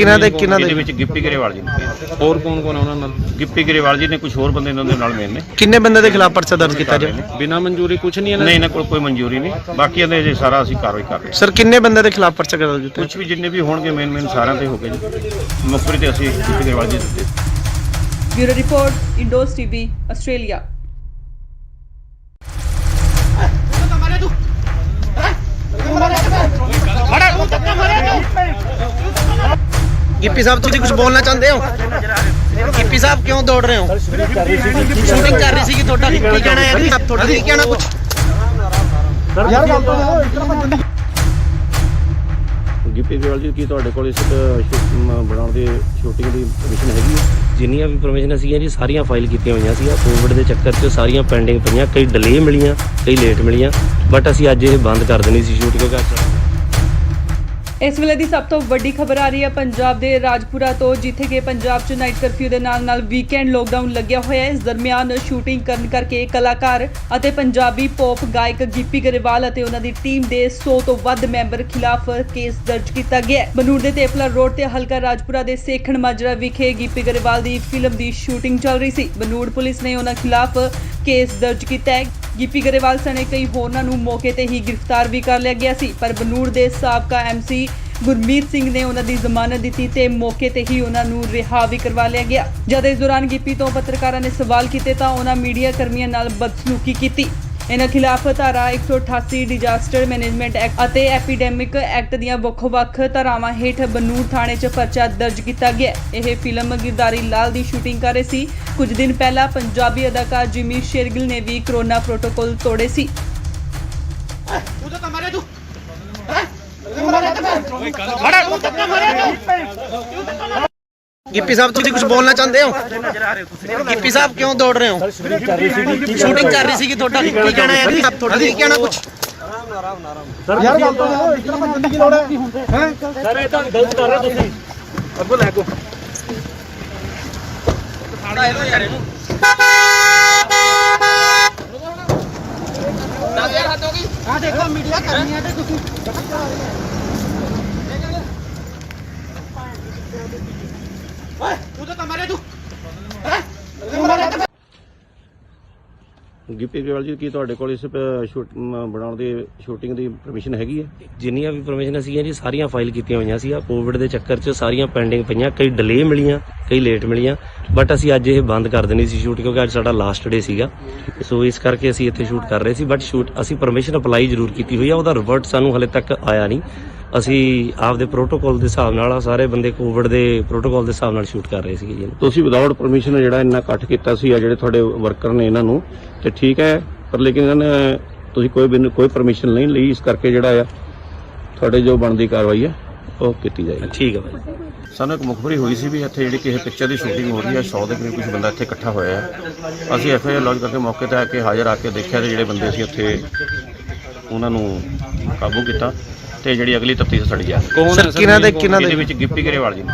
[SPEAKER 2] ਇਹਦੇ ਵਿੱਚ ਗਿੱਪੀ ਗਰੇਵਾਲ ਜੀ ਨੇ,
[SPEAKER 6] ਹੋਰ ਕੌਣ ਕੌਣ ਹੈ ਉਹਨਾਂ ਨਾਲ?
[SPEAKER 2] ਗਿੱਪੀ ਗਰੇਵਾਲ ਜੀ ਨੇ, ਕੁਝ ਹੋਰ ਬੰਦੇ ਇਹਨਾਂ ਦੇ ਨਾਲ ਮੇਨ ਨੇ।
[SPEAKER 1] ਕਿੰਨੇ ਬੰਦੇ ਦੇ ਖਿਲਾਫ ਪਰਚਾ ਦਰਜ ਕੀਤਾ ਜੀ?
[SPEAKER 6] ਬਿਨਾਂ ਮਨਜ਼ੂਰੀ ਕੁਝ ਨਹੀਂ ਇਹਨਾਂ
[SPEAKER 2] ਨਹੀਂ, ਇਹਨਾਂ ਕੋਲ ਕੋਈ ਮਨਜ਼ੂਰੀ ਨਹੀਂ। ਬਾਕੀ ਇਹਦੇ ਜੇ ਸਾਰਾ ਅਸੀਂ ਕਾਰਵਾਈ ਕਰ ਰਹੇ ਹਾਂ।
[SPEAKER 1] ਸਰ ਕਿੰਨੇ ਬੰਦੇ ਦੇ ਖਿਲਾਫ ਪਰਚਾ ਦਰਜ ਕੀਤਾ?
[SPEAKER 2] ਕੁਝ ਵੀ ਜਿੰਨੇ ਵੀ ਹੋਣਗੇ ਮੇਨ ਸਾਰਿਆਂ ਤੇ ਹੋ ਗਏ ਜੀ। ਮੁਖਬਰੀ ਤੇ ਅਸੀਂ ਗਿੱਪੀ ਗਰੇਵਾਲ ਜੀ ਦਿੱਤੇ।
[SPEAKER 4] Bureau report, Indos TV, Australia.
[SPEAKER 1] Gippy sahab तुम कुछ बोलना चाहते हो? गिप्पी साहब क्यों दौड़ रहे हो? शूटिंग कर रही थी ਤੁਹਾਡਾ ਕੀ ਕਹਿਣਾ ਹੈ ਜੀ? ਤੁਹਾਡਾ ਕੀ ਕਹਿਣਾ ਕੁਝ?
[SPEAKER 5] ਯਾਰ ਗੱਲ ਤਾਂ ਸੁਣੋ, ਇਤਨਾ ਬੰਦੇ
[SPEAKER 2] ਗਿੱਪੀ ਗਰੇਵਾਲ ਜੀ, ਕੀ ਤੁਹਾਡੇ ਕੋਲ ਇਸ ਬਣਾਉਣ ਦੀ ਸ਼ੂਟਿੰਗ ਦੀ ਪਰਮਿਸ਼ਨ ਹੈਗੀ ਹੈ?
[SPEAKER 3] ਜਿੰਨੀਆਂ ਵੀ ਪਰਮਿਸ਼ਨ ਸੀਗੀਆਂ ਜੀ ਸਾਰੀਆਂ ਫਾਈਲ ਕੀਤੀਆਂ ਹੋਈਆਂ ਸੀ। ਕੋਵਿਡ ਦੇ ਚੱਕਰ 'ਚ ਸਾਰੀਆਂ ਪੈਂਡਿੰਗ ਪਈਆਂ, ਕਈ ਡਿਲੇ ਮਿਲੀਆਂ, ਕਈ ਲੇਟ ਮਿਲੀਆਂ। ਬਟ ਅਸੀਂ ਅੱਜ ਇਹ ਬੰਦ ਕਰ ਦੇਣੀ ਸੀ ਸ਼ੂਟ, ਕਿਉਂਕਿ
[SPEAKER 4] ਇਸ ਵੇਲੇ ਦੀ ਸਭ ਤੋਂ ਵੱਡੀ ਖਬਰ ਆ ਰਹੀ ਹੈ ਪੰਜਾਬ ਦੇ ਰਾਜਪੁਰਾ ਤੋਂ, ਜਿੱਥੇ ਕਿ ਪੰਜਾਬ 'ਚ ਨਾਈਟ ਕਰਫਿਊ ਦੇ ਨਾਲ ਵੀਕਐਂਡ ਲੋਕਡਾਊਨ ਲੱਗਿਆ ਹੋਇਆ ਹੈ। ਇਸ ਦਰਮਿਆਨ ਸ਼ੂਟਿੰਗ ਕਰਨ ਕਰਕੇ ਕਲਾਕਾਰ ਅਤੇ ਪੰਜਾਬੀ ਪੌਪ ਗਾਇਕ ਗਿੱਪੀ ਗਰੇਵਾਲ ਅਤੇ ਉਹਨਾਂ ਦੀ ਟੀਮ ਦੇ 100 ਤੋਂ ਵੱਧ ਮੈਂਬਰ ਖਿਲਾਫ ਕੇਸ ਦਰਜ ਕੀਤਾ ਗਿਆ ਹੈ। ਬਨੂੜ ਦੇ ਤੇਪਲਾ ਰੋਡ ਤੇ ਹਲਕਾ ਰਾਜਪੁਰਾ ਦੇ ਸੇਖਣ ਮਾਜਰਾ ਵਿਖੇ ਗਿੱਪੀ ਗਰੇਵਾਲ ਦੀ ਫਿਲਮ ਦੀ ਸ਼ੂਟਿੰਗ ਚੱਲ ਰਹੀ ਸੀ। ਬਨੂੜ ਪੁਲਿਸ ਨੇ ਉਹਨਾਂ ਖਿਲਾਫ ਕੇਸ ਦਰਜ ਕੀਤਾ ਹੈ। ਗਿੱਪੀ ਗਰੇਵਾਲ ਸਣੇ ਕਈ ਹੋਰਨਾਂ ਨੂੰ ਮੌਕੇ ਤੇ ਹੀ ਗ੍ਰਿਫਤਾਰ ਵੀ ਕਰ ਲਿਆ ਗਿਆ ਸੀ, ਪਰ ਬਨੂੜ ਦੇ ਸਾਬਕਾ ਐਮਸੀ ਗੁਰਮੀਤ ਸਿੰਘ ਨੇ ਉਹਨਾਂ ਦੀ ਜ਼ਮਾਨਤ ਦਿੱਤੀ ਤੇ ਮੌਕੇ ਤੇ ਹੀ ਉਹਨਾਂ ਨੂੰ ਰਿਹਾ ਵੀ ਕਰਵਾ ਲਿਆ ਗਿਆ। ਜਦ ਇਸ ਦੌਰਾਨ ਗਿੱਪੀ ਤੋਂ ਪੱਤਰਕਾਰਾਂ ਨੇ ਸਵਾਲ ਕੀਤੇ ਤਾਂ ਉਹਨਾਂ ਮੀਡੀਆ ਕਰਮੀਆਂ ਨਾਲ ਬਦਸਲੂਕੀ ਕੀਤੀ। ਇਹਨਾਂ ਖਿਲਾਫ ਧਾਰਾ 188 ਡਿਜ਼ਾਸਟਰ ਮੈਨੇਜਮੈਂਟ ਐਕਟ ਅਤੇ ਐਪੀਡੈਮਿਕ ਐਕਟ ਦੀਆਂ ਵੱਖ-ਵੱਖ ਧਾਰਾਵਾਂ ਹੇਠ ਬਨੂੜ ਥਾਣੇ 'ਚ ਪਰਚਾ ਦਰਜ ਕੀਤਾ ਗਿਆ। ਇਹ ਫਿਲਮ ਗਿਰਦਾਰੀ ਲਾਲ ਦੀ ਸ਼ੂਟਿੰਗ ਕਰ ਰਹੇ ਸੀ। ਕੁਝ ਦਿਨ ਪਹਿਲਾਂ ਪੰਜਾਬੀ ਅਦਾਕਾਰ ਜਿਮੀ ਸ਼ੇਰਗਿਲ ਨੇ ਵੀ ਕਰੋਨਾ ਪ੍ਰੋਟੋਕਾਲ ਤੋੜੇ ਸੀ।
[SPEAKER 1] ਤੂੰ ਤਾਂ ਮਾਰੇ ਤੂੰ गिप्पी साहब तुम कुछ बोलना चाहते हो? गिप्पी साहब क्यों दौड़ रहे हो? शूटिंग कर रही थी ਤੁਹਾਡਾ ਕੀ ਕਹਿਣਾ ਹੈ ਜੀ? ਤੁਹਾਡਾ ਕੀ ਕਹਿਣਾ ਕੁਝ?
[SPEAKER 5] ਯਾਰ ਗੱਲ ਤਾਂ ਸੁਣੋ, ਇਤਨਾ ਬੰਦੇ ਕੀ ਲੋੜ ਹੈ? ਹੈ ਸਰ ਇਹ ਤਾਂ ਗਲਤ ਕਰ ਰਹੇ ਹੋ ਤੁਸੀਂ। ਅੱਗੋਂ ਲੈ ਕੋ
[SPEAKER 1] ਸਾੜਾ ਇਹੋ ਯਾਰ ਇਹਨੂੰ 10000 ਹੱਦ ਹੋ ਗਈ। ਆ ਦੇਖੋ ਮੀਡੀਆ ਕਰਨੀ ਹੈ ਤੇ ਤੁਸੀਂ ਓਏ ਤੂੰ ਤਾਂ ਮਾਰੇ ਤੂੰ
[SPEAKER 2] ਗਿੱਪੀ ਗਰੇਵਾਲ ਜੀ, ਕੀ ਤੁਹਾਡੇ ਕੋਲ ਇਸ ਬਣਾਉਣ ਦੀ ਸ਼ੂਟਿੰਗ ਦੀ ਪਰਮਿਸ਼ਨ ਹੈਗੀ ਹੈ?
[SPEAKER 3] ਜਿੰਨੀਆਂ ਵੀ ਪਰਮਿਸ਼ਨ ਸੀਗੀਆਂ ਜੀ ਸਾਰੀਆਂ ਫਾਈਲ ਕੀਤੀਆਂ ਹੋਈਆਂ ਸੀ। ਕੋਵਿਡ ਦੇ ਚੱਕਰ 'ਚ ਸਾਰੀਆਂ ਪੈਂਡਿੰਗ ਪਈਆਂ, ਕਈ ਡਿਲੇ ਮਿਲੀਆਂ, ਕਈ ਲੇਟ ਮਿਲੀਆਂ। ਬਟ ਅਸੀਂ ਅੱਜ ਇਹ ਬੰਦ ਕਰ ਦੇਣੀ ਸੀ ਸ਼ੂਟ, ਕਿਉਂਕਿ ਅੱਜ ਸਾਡਾ ਲਾਸਟ ਡੇ ਸੀਗਾ। ਸੋ ਇਸ ਕਰਕੇ ਅਸੀਂ ਇੱਥੇ ਸ਼ੂਟ ਕਰ ਰਹੇ ਸੀ। ਬਟ ਅਸੀਂ ਪਰਮਿਸ਼ਨ ਅਪਲਾਈ ਜ਼ਰੂਰ ਕੀਤੀ ਹੋਈ ਆ, ਉਹਦਾ ਰਿਵਰਟ ਸਾਨੂੰ ਹਲੇ ਤੱਕ ਆਇਆ ਨਹੀਂ। ਅਸੀਂ ਆਪਦੇ ਪ੍ਰੋਟੋਕਾਲ ਦੇ ਹਿਸਾਬ ਨਾਲ ਸਾਰੇ ਬੰਦੇ ਕੋਵਿਡ ਦੇ ਪ੍ਰੋਟੋਕਾਲ ਦੇ ਹਿਸਾਬ ਨਾਲ ਸ਼ੂਟ ਕਰ ਰਹੇ ਸੀਗੇ ਜੀ।
[SPEAKER 2] ਤੁਸੀਂ ਵਿਦਆਊਟ ਪਰਮਿਸ਼ਨ ਜਿਹੜਾ ਇੰਨਾ ਇਕੱਠ ਕੀਤਾ ਸੀ ਆ ਜਿਹੜੇ ਤੁਹਾਡੇ ਵਰਕਰ ਨੇ ਇਹਨਾਂ ਨੂੰ ਤੇ ਠੀਕ ਹੈ, ਪਰ ਲੇਕਿਨ ਇਹਨਾਂ ਨੇ ਤੁਸੀਂ ਕੋਈ ਪਰਮਿਸ਼ਨ ਨਹੀਂ ਲਈ, ਇਸ ਕਰਕੇ ਜਿਹੜਾ ਆ ਤੁਹਾਡੇ ਜੋ ਬਣਦੀ ਕਾਰਵਾਈ ਹੈ ਉਹ ਕੀਤੀ ਜਾਏਗੀ।
[SPEAKER 3] ਠੀਕ ਹੈ ਭਾਈ।
[SPEAKER 2] ਸਾਨੂੰ ਇੱਕ ਮੁਖਬਰੀ ਹੋਈ ਸੀ ਵੀ ਇੱਥੇ ਜਿਹੜੀ ਕਿਸੇ ਪਿਕਚਰ ਦੀ ਸ਼ੂਟਿੰਗ ਹੋ ਰਹੀ ਹੈ, 100 ਦੇ ਕਰੀਬ ਕੁਝ ਬੰਦਾ ਇੱਥੇ ਇਕੱਠਾ ਹੋਇਆ ਹੈ। ਅਸੀਂ ਐਫਆਈਆਰ ਲੌਂਚ ਕਰਕੇ ਮੌਕੇ ਤੇ ਆ ਕੇ ਹਾਜ਼ਰ ਆ ਕੇ ਦੇਖਿਆ ਤੇ ਜਿਹੜੇ ਬੰਦੇ ਸੀ ਉੱਥੇ ਉਹਨਾਂ ਨੂੰ ਕਾਬੂ ਕੀਤਾ ਤੇ ਜਿਹੜੀ ਅਗਲੀ ਤਫਤੀਸ਼ ਸਾਡੀ ਆ।
[SPEAKER 6] ਕੌਣ ਹੈ
[SPEAKER 1] ਸਰ ਕਿਹਨਾਂ ਦੇ
[SPEAKER 2] ਇਹਦੇ ਵਿੱਚ ਗਿੱਪੀ ਗਰੇਵਾਲ ਜੀ ਨੇ,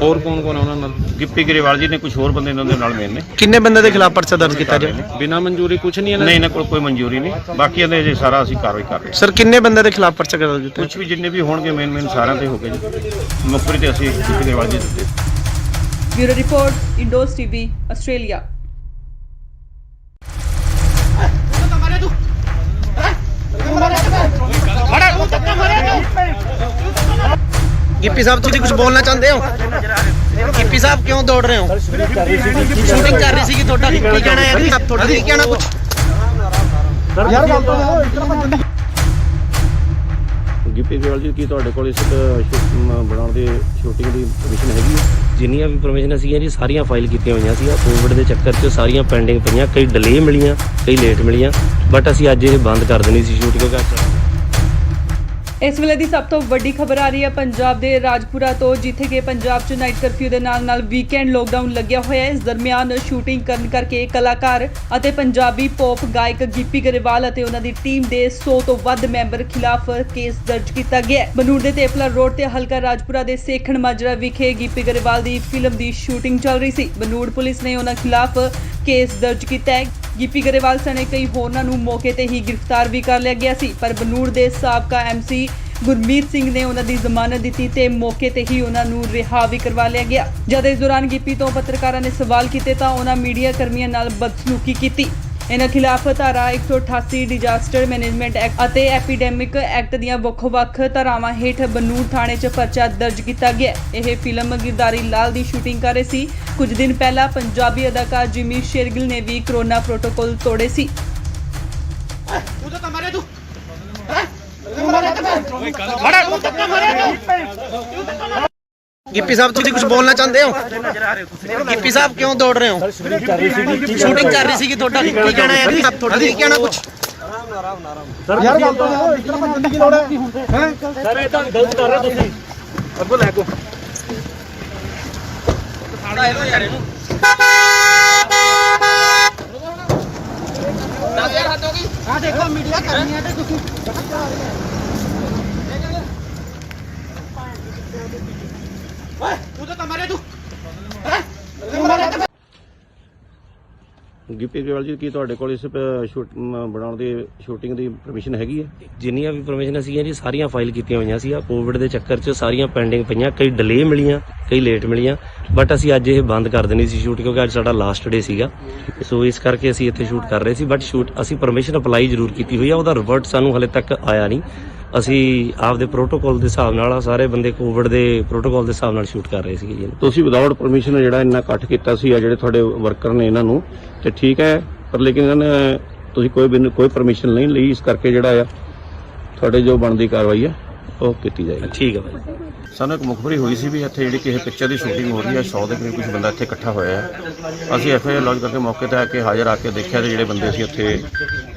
[SPEAKER 6] ਹੋਰ ਕੌਣ ਕੌਣ ਹੈ ਉਹਨਾਂ ਨਾਲ?
[SPEAKER 2] ਗਿੱਪੀ ਗਰੇਵਾਲ ਜੀ ਨੇ, ਕੁਝ ਹੋਰ ਬੰਦੇ ਇਹਨਾਂ ਦੇ ਨਾਲ ਮੇਨ ਨੇ।
[SPEAKER 1] ਕਿੰਨੇ ਬੰਦੇ ਦੇ ਖਿਲਾਫ ਪਰਚਾ ਦਰਜ ਕੀਤਾ ਜੀ?
[SPEAKER 6] ਬਿਨਾਂ ਮਨਜ਼ੂਰੀ ਕੁਝ ਨਹੀਂ
[SPEAKER 2] ਨਹੀਂ, ਇਹਨਾਂ ਕੋਲ ਕੋਈ ਮਨਜ਼ੂਰੀ ਨਹੀਂ, ਬਾਕੀ ਇਹਦੇ ਜੇ ਸਾਰਾ ਅਸੀਂ ਕਾਰਵਾਈ ਕਰ ਰਹੇ ਹਾਂ।
[SPEAKER 1] ਸਰ ਕਿੰਨੇ ਬੰਦੇ ਦੇ ਖਿਲਾਫ ਪਰਚਾ ਦਰਜ ਕੀਤਾ?
[SPEAKER 2] ਕੁਝ ਵੀ ਜਿੰਨੇ ਵੀ ਹੋਣਗੇ ਮੇਨ ਸਾਰਿਆਂ ਤੇ ਹੋ ਗਏ ਜੀ। ਮੁਖਬਰੀ ਤੇ ਅਸੀਂ ਗਿੱਪੀ ਗਰੇਵਾਲ ਜੀ ਦਿੱਤੇ।
[SPEAKER 4] Bureau report, Indos TV, Australia.
[SPEAKER 1] Gippy sahib ਤੁਸੀਂ ਕੁਝ ਬੋਲਣਾ ਚਾਹੁੰਦੇ ਹੋ? ਗਿੱਪੀ ਸਾਹਿਬ ਕਿਉਂ ਦੌੜ ਰਹੇ ਹੋ? ਸ਼ੂਟਿੰਗ ਕਰ ਰਹੀ ਸੀਗੀ, ਤੁਹਾਡਾ ਕੀ ਕਹਿਣਾ ਹੈ? ਤੁਹਾਡਾ ਕੀ ਕਹਿਣਾ ਕੁਝ?
[SPEAKER 2] ਗਿੱਪੀ ਗਰੇਵਾਲ ਜੀ, ਕੀ ਤੁਹਾਡੇ ਕੋਲ ਇਸ ਬਣਾਉਣ ਦੀ ਸ਼ੂਟਿੰਗ ਦੀ ਪਰਮਿਸ਼ਨ ਹੈਗੀ ਹੈ?
[SPEAKER 3] ਜਿੰਨੀਆਂ ਵੀ ਪਰਮਿਸ਼ਨ ਸੀਗੀਆਂ ਜੀ ਸਾਰੀਆਂ ਫਾਈਲ ਕੀਤੀਆਂ ਹੋਈਆਂ ਸੀ। ਕੋਵਿਡ ਦੇ ਚੱਕਰ 'ਚ ਸਾਰੀਆਂ ਪੈਂਡਿੰਗ ਪਈਆਂ, ਕਈ ਡਿਲੇ ਮਿਲੀਆਂ, ਕਈ ਲੇਟ ਮਿਲੀਆਂ, ਬਟ ਅਸੀਂ ਅੱਜ ਇਹ ਬੰਦ ਕਰ ਦੇਣੀ ਸੀ ਸ਼ੂਟ ਕਿਉਂਕਿ
[SPEAKER 4] ਇਸ ਵੇਲੇ ਦੀ ਸਭ ਤੋਂ ਵੱਡੀ ਖਬਰ ਆ ਰਹੀ ਹੈ ਪੰਜਾਬ ਦੇ ਰਾਜਪੁਰਾ ਤੋਂ, ਜਿੱਥੇ ਕਿ ਪੰਜਾਬ 'ਚ ਨਾਈਟ ਕਰਫਿਊ ਦੇ ਨਾਲ ਵੀਕਐਂਡ ਲੋਕਡਾਊਨ ਲੱਗਿਆ ਹੋਇਆ ਹੈ। ਇਸ ਦਰਮਿਆਨ ਸ਼ੂਟਿੰਗ ਕਰਨ ਕਰਕੇ ਕਲਾਕਾਰ ਅਤੇ ਪੰਜਾਬੀ ਪੌਪ ਗਾਇਕ ਗਿੱਪੀ ਗਰੇਵਾਲ ਅਤੇ ਉਹਨਾਂ ਦੀ ਟੀਮ ਦੇ 100 ਤੋਂ ਵੱਧ ਮੈਂਬਰ ਖਿਲਾਫ ਕੇਸ ਦਰਜ ਕੀਤਾ ਗਿਆ ਹੈ। ਬਨੂੜ ਦੇ ਤੇਪਲਾ ਰੋਡ ਤੇ ਹਲਕਾ ਰਾਜਪੁਰਾ ਦੇ ਸੇਖਣ ਮਾਜਰਾ ਵਿਖੇ ਗਿੱਪੀ ਗਰੇਵਾਲ ਦੀ ਫਿਲਮ ਦੀ ਸ਼ੂਟਿੰਗ ਚੱਲ ਰਹੀ ਸੀ। ਬਨੂੜ ਪੁਲਿਸ ਨੇ ਉਹਨਾਂ ਖਿਲਾਫ ਕੇਸ ਦਰਜ ਕੀਤਾ ਹੈ। ਗਿੱਪੀ ਗਰੇਵਾਲ ਸਣੇ ਕਈ ਹੋਰਨਾਂ ਨੂੰ ਮੌਕੇ ਤੇ ਹੀ ਗ੍ਰਿਫਤਾਰ ਵੀ ਕਰ ਲਿਆ ਗਿਆ ਸੀ, ਪਰ ਬਨੂੜ ਦੇ ਸਾਬਕਾ ਐਮਸੀ ਗੁਰਮੀਤ ਸਿੰਘ ਨੇ ਉਹਨਾਂ ਦੀ ਜ਼ਮਾਨਤ ਦਿੱਤੀ ਤੇ ਮੌਕੇ ਤੇ ਹੀ ਉਹਨਾਂ ਨੂੰ ਰਿਹਾ ਵੀ ਕਰਵਾ ਲਿਆ ਗਿਆ। ਜਦ ਇਸ ਦੌਰਾਨ ਗਿੱਪੀ ਤੋਂ ਪੱਤਰਕਾਰਾਂ ਨੇ ਸਵਾਲ ਕੀਤੇ ਤਾਂ ਉਹਨਾਂ ਮੀਡੀਆ ਕਰਮੀਆਂ ਨਾਲ ਬਦਸਲੂਕੀ ਕੀਤੀ। ਇਹਨਾਂ ਖਿਲਾਫ ਧਾਰਾ 188 ਡਿਜ਼ਾਸਟਰ ਮੈਨੇਜਮੈਂਟ ਐਕਟ ਅਤੇ ਐਪੀਡੈਮਿਕ ਐਕਟ ਦੀਆਂ ਵੱਖ-ਵੱਖ ਧਾਰਾਵਾਂ ਹੇਠ ਬਨੂੜ ਥਾਣੇ 'ਚ ਪਰਚਾ ਦਰਜ ਕੀਤਾ ਗਿਆ। ਇਹ ਫਿਲਮ ਗਿਰਦਾਰੀ ਲਾਲ ਦੀ ਸ਼ੂਟਿੰਗ ਕਰ ਰਹੇ ਸੀ। ਕੁਝ ਦਿਨ ਪਹਿਲਾਂ ਪੰਜਾਬੀ ਅਦਾਕਾਰ ਜਿਮੀ ਸ਼ੇਰਗਿਲ ਨੇ ਵੀ ਕੋਰੋਨਾ ਪ੍ਰੋਟੋਕਾਲ ਤੋੜੇ ਸੀ।
[SPEAKER 1] ਗਿੱਪੀ ਸਾਹਿਬ ਤੁਸੀਂ ਕੁਝ ਬੋਲਣਾ ਚਾਹੁੰਦੇ ਹੋ? ਗਿੱਪੀ ਸਾਹਿਬ ਕਿਉਂ ਦੌੜ ਰਹੇ ਹੋ? ਸ਼ੂਟਿੰਗ ਕਰ ਰਹੀ ਸੀਗੀ, ਤੁਹਾਡਾ ਕੀ ਕਹਿਣਾ ਹੈ? ਤੁਹਾਡਾ ਕੀ ਕਹਿਣਾ ਕੁਝ?
[SPEAKER 5] ਯਾਰ ਗੱਲ ਤਾਂ ਇਤਨਾ ਭੱਜਣ ਦੀ ਲੋੜ ਹੈ? ਸਰ ਇਹ ਤਾਂ ਗਲਤ ਕਰ ਰਹੇ ਤੁਸੀਂ। ਅੱਗੋਂ ਲੈ ਕੋ ਆ ਦੇਖੋ ਮੀਡੀਆ ਕਰਨੀ ਹੈ ਤੇ ਤੁਸੀਂ ਓਏ ਤੂੰ ਤਾਂ ਮਾਰੇ ਤੂੰ
[SPEAKER 2] ਗਿੱਪੀ ਗਰੇਵਾਲ ਜੀ, ਕੀ ਤੁਹਾਡੇ ਕੋਲ ਇਸ ਬਣਾਉਣ ਦੀ ਸ਼ੂਟਿੰਗ ਦੀ ਪਰਮਿਸ਼ਨ ਹੈਗੀ ਹੈ?
[SPEAKER 3] ਜਿੰਨੀਆਂ ਵੀ ਪਰਮਿਸ਼ਨ ਸੀਗੀਆਂ ਜੀ ਸਾਰੀਆਂ ਫਾਈਲ ਕੀਤੀਆਂ ਹੋਈਆਂ ਸੀ। ਕੋਵਿਡ ਦੇ ਚੱਕਰ 'ਚ ਸਾਰੀਆਂ ਪੈਂਡਿੰਗ ਪਈਆਂ, ਕਈ ਡਿਲੇ ਮਿਲੀਆਂ, ਕਈ ਲੇਟ ਮਿਲੀਆਂ, ਬਟ ਅਸੀਂ ਅੱਜ ਇਹ ਬੰਦ ਕਰ ਦੇਣੀ ਸੀ ਸ਼ੂਟ ਕਿਉਂਕਿ ਅੱਜ ਸਾਡਾ ਲਾਸਟ ਡੇ ਸੀਗਾ। ਸੋ ਇਸ ਕਰਕੇ ਅਸੀਂ ਇੱਥੇ ਸ਼ੂਟ ਕਰ ਰਹੇ ਸੀ, ਬਟ ਅਸੀਂ ਪਰਮਿਸ਼ਨ ਅਪਲਾਈ ਜ਼ਰੂਰ ਕੀਤੀ ਹੋਈ ਆ, ਉਹਦਾ ਰਿਵਰਟ ਸਾਨੂੰ ਹਲੇ ਤੱਕ ਆਇਆ ਨਹੀਂ। ਅਸੀਂ ਆਪਦੇ ਪ੍ਰੋਟੋਕਾਲ ਦੇ ਹਿਸਾਬ ਨਾਲ ਸਾਰੇ ਬੰਦੇ ਕੋਵਿਡ ਦੇ ਪ੍ਰੋਟੋਕਾਲ ਦੇ ਹਿਸਾਬ ਨਾਲ ਸ਼ੂਟ ਕਰ ਰਹੇ ਸੀਗੇ ਜੀ।
[SPEAKER 2] ਤੁਸੀਂ ਵਿਦਆਊਟ ਪਰਮਿਸ਼ਨ ਜਿਹੜਾ ਇੰਨਾ ਇਕੱਠ ਕੀਤਾ ਸੀ ਆ ਜਿਹੜੇ ਤੁਹਾਡੇ ਵਰਕਰ ਨੇ ਇਹਨਾਂ ਨੂੰ ਤੇ ਠੀਕ ਹੈ, ਪਰ ਲੇਕਿਨ ਇਹਨਾਂ ਨੇ ਤੁਸੀਂ ਕੋਈ ਪਰਮਿਸ਼ਨ ਨਹੀਂ ਲਈ, ਇਸ ਕਰਕੇ ਜਿਹੜਾ ਆ ਤੁਹਾਡੇ ਜੋ ਬਣਦੀ ਕਾਰਵਾਈ ਹੈ ਉਹ ਕੀਤੀ ਜਾਏਗੀ।
[SPEAKER 3] ਠੀਕ ਹੈ ਭਾਈ।
[SPEAKER 2] ਸਾਨੂੰ ਇੱਕ ਮੁਖਬਰੀ ਹੋਈ ਸੀ ਵੀ ਇੱਥੇ ਜਿਹੜੀ ਕਿਸੇ ਪਿਕਚਰ ਦੀ ਸ਼ੂਟਿੰਗ ਹੋ ਰਹੀ ਹੈ, 100 ਦੇ ਕਰੀਬ ਕੁਝ ਬੰਦਾ ਇੱਥੇ ਇਕੱਠਾ ਹੋਇਆ ਹੈ। ਅਸੀਂ ਐਫਆਈਆਰ ਲੌਂਚ ਕਰਕੇ ਮੌਕੇ ਤੇ ਆ ਕੇ ਹਾਜ਼ਰ ਆ ਕੇ ਦੇਖਿਆ ਤੇ ਜਿਹੜੇ ਬੰਦੇ ਸੀ ਉੱਥੇ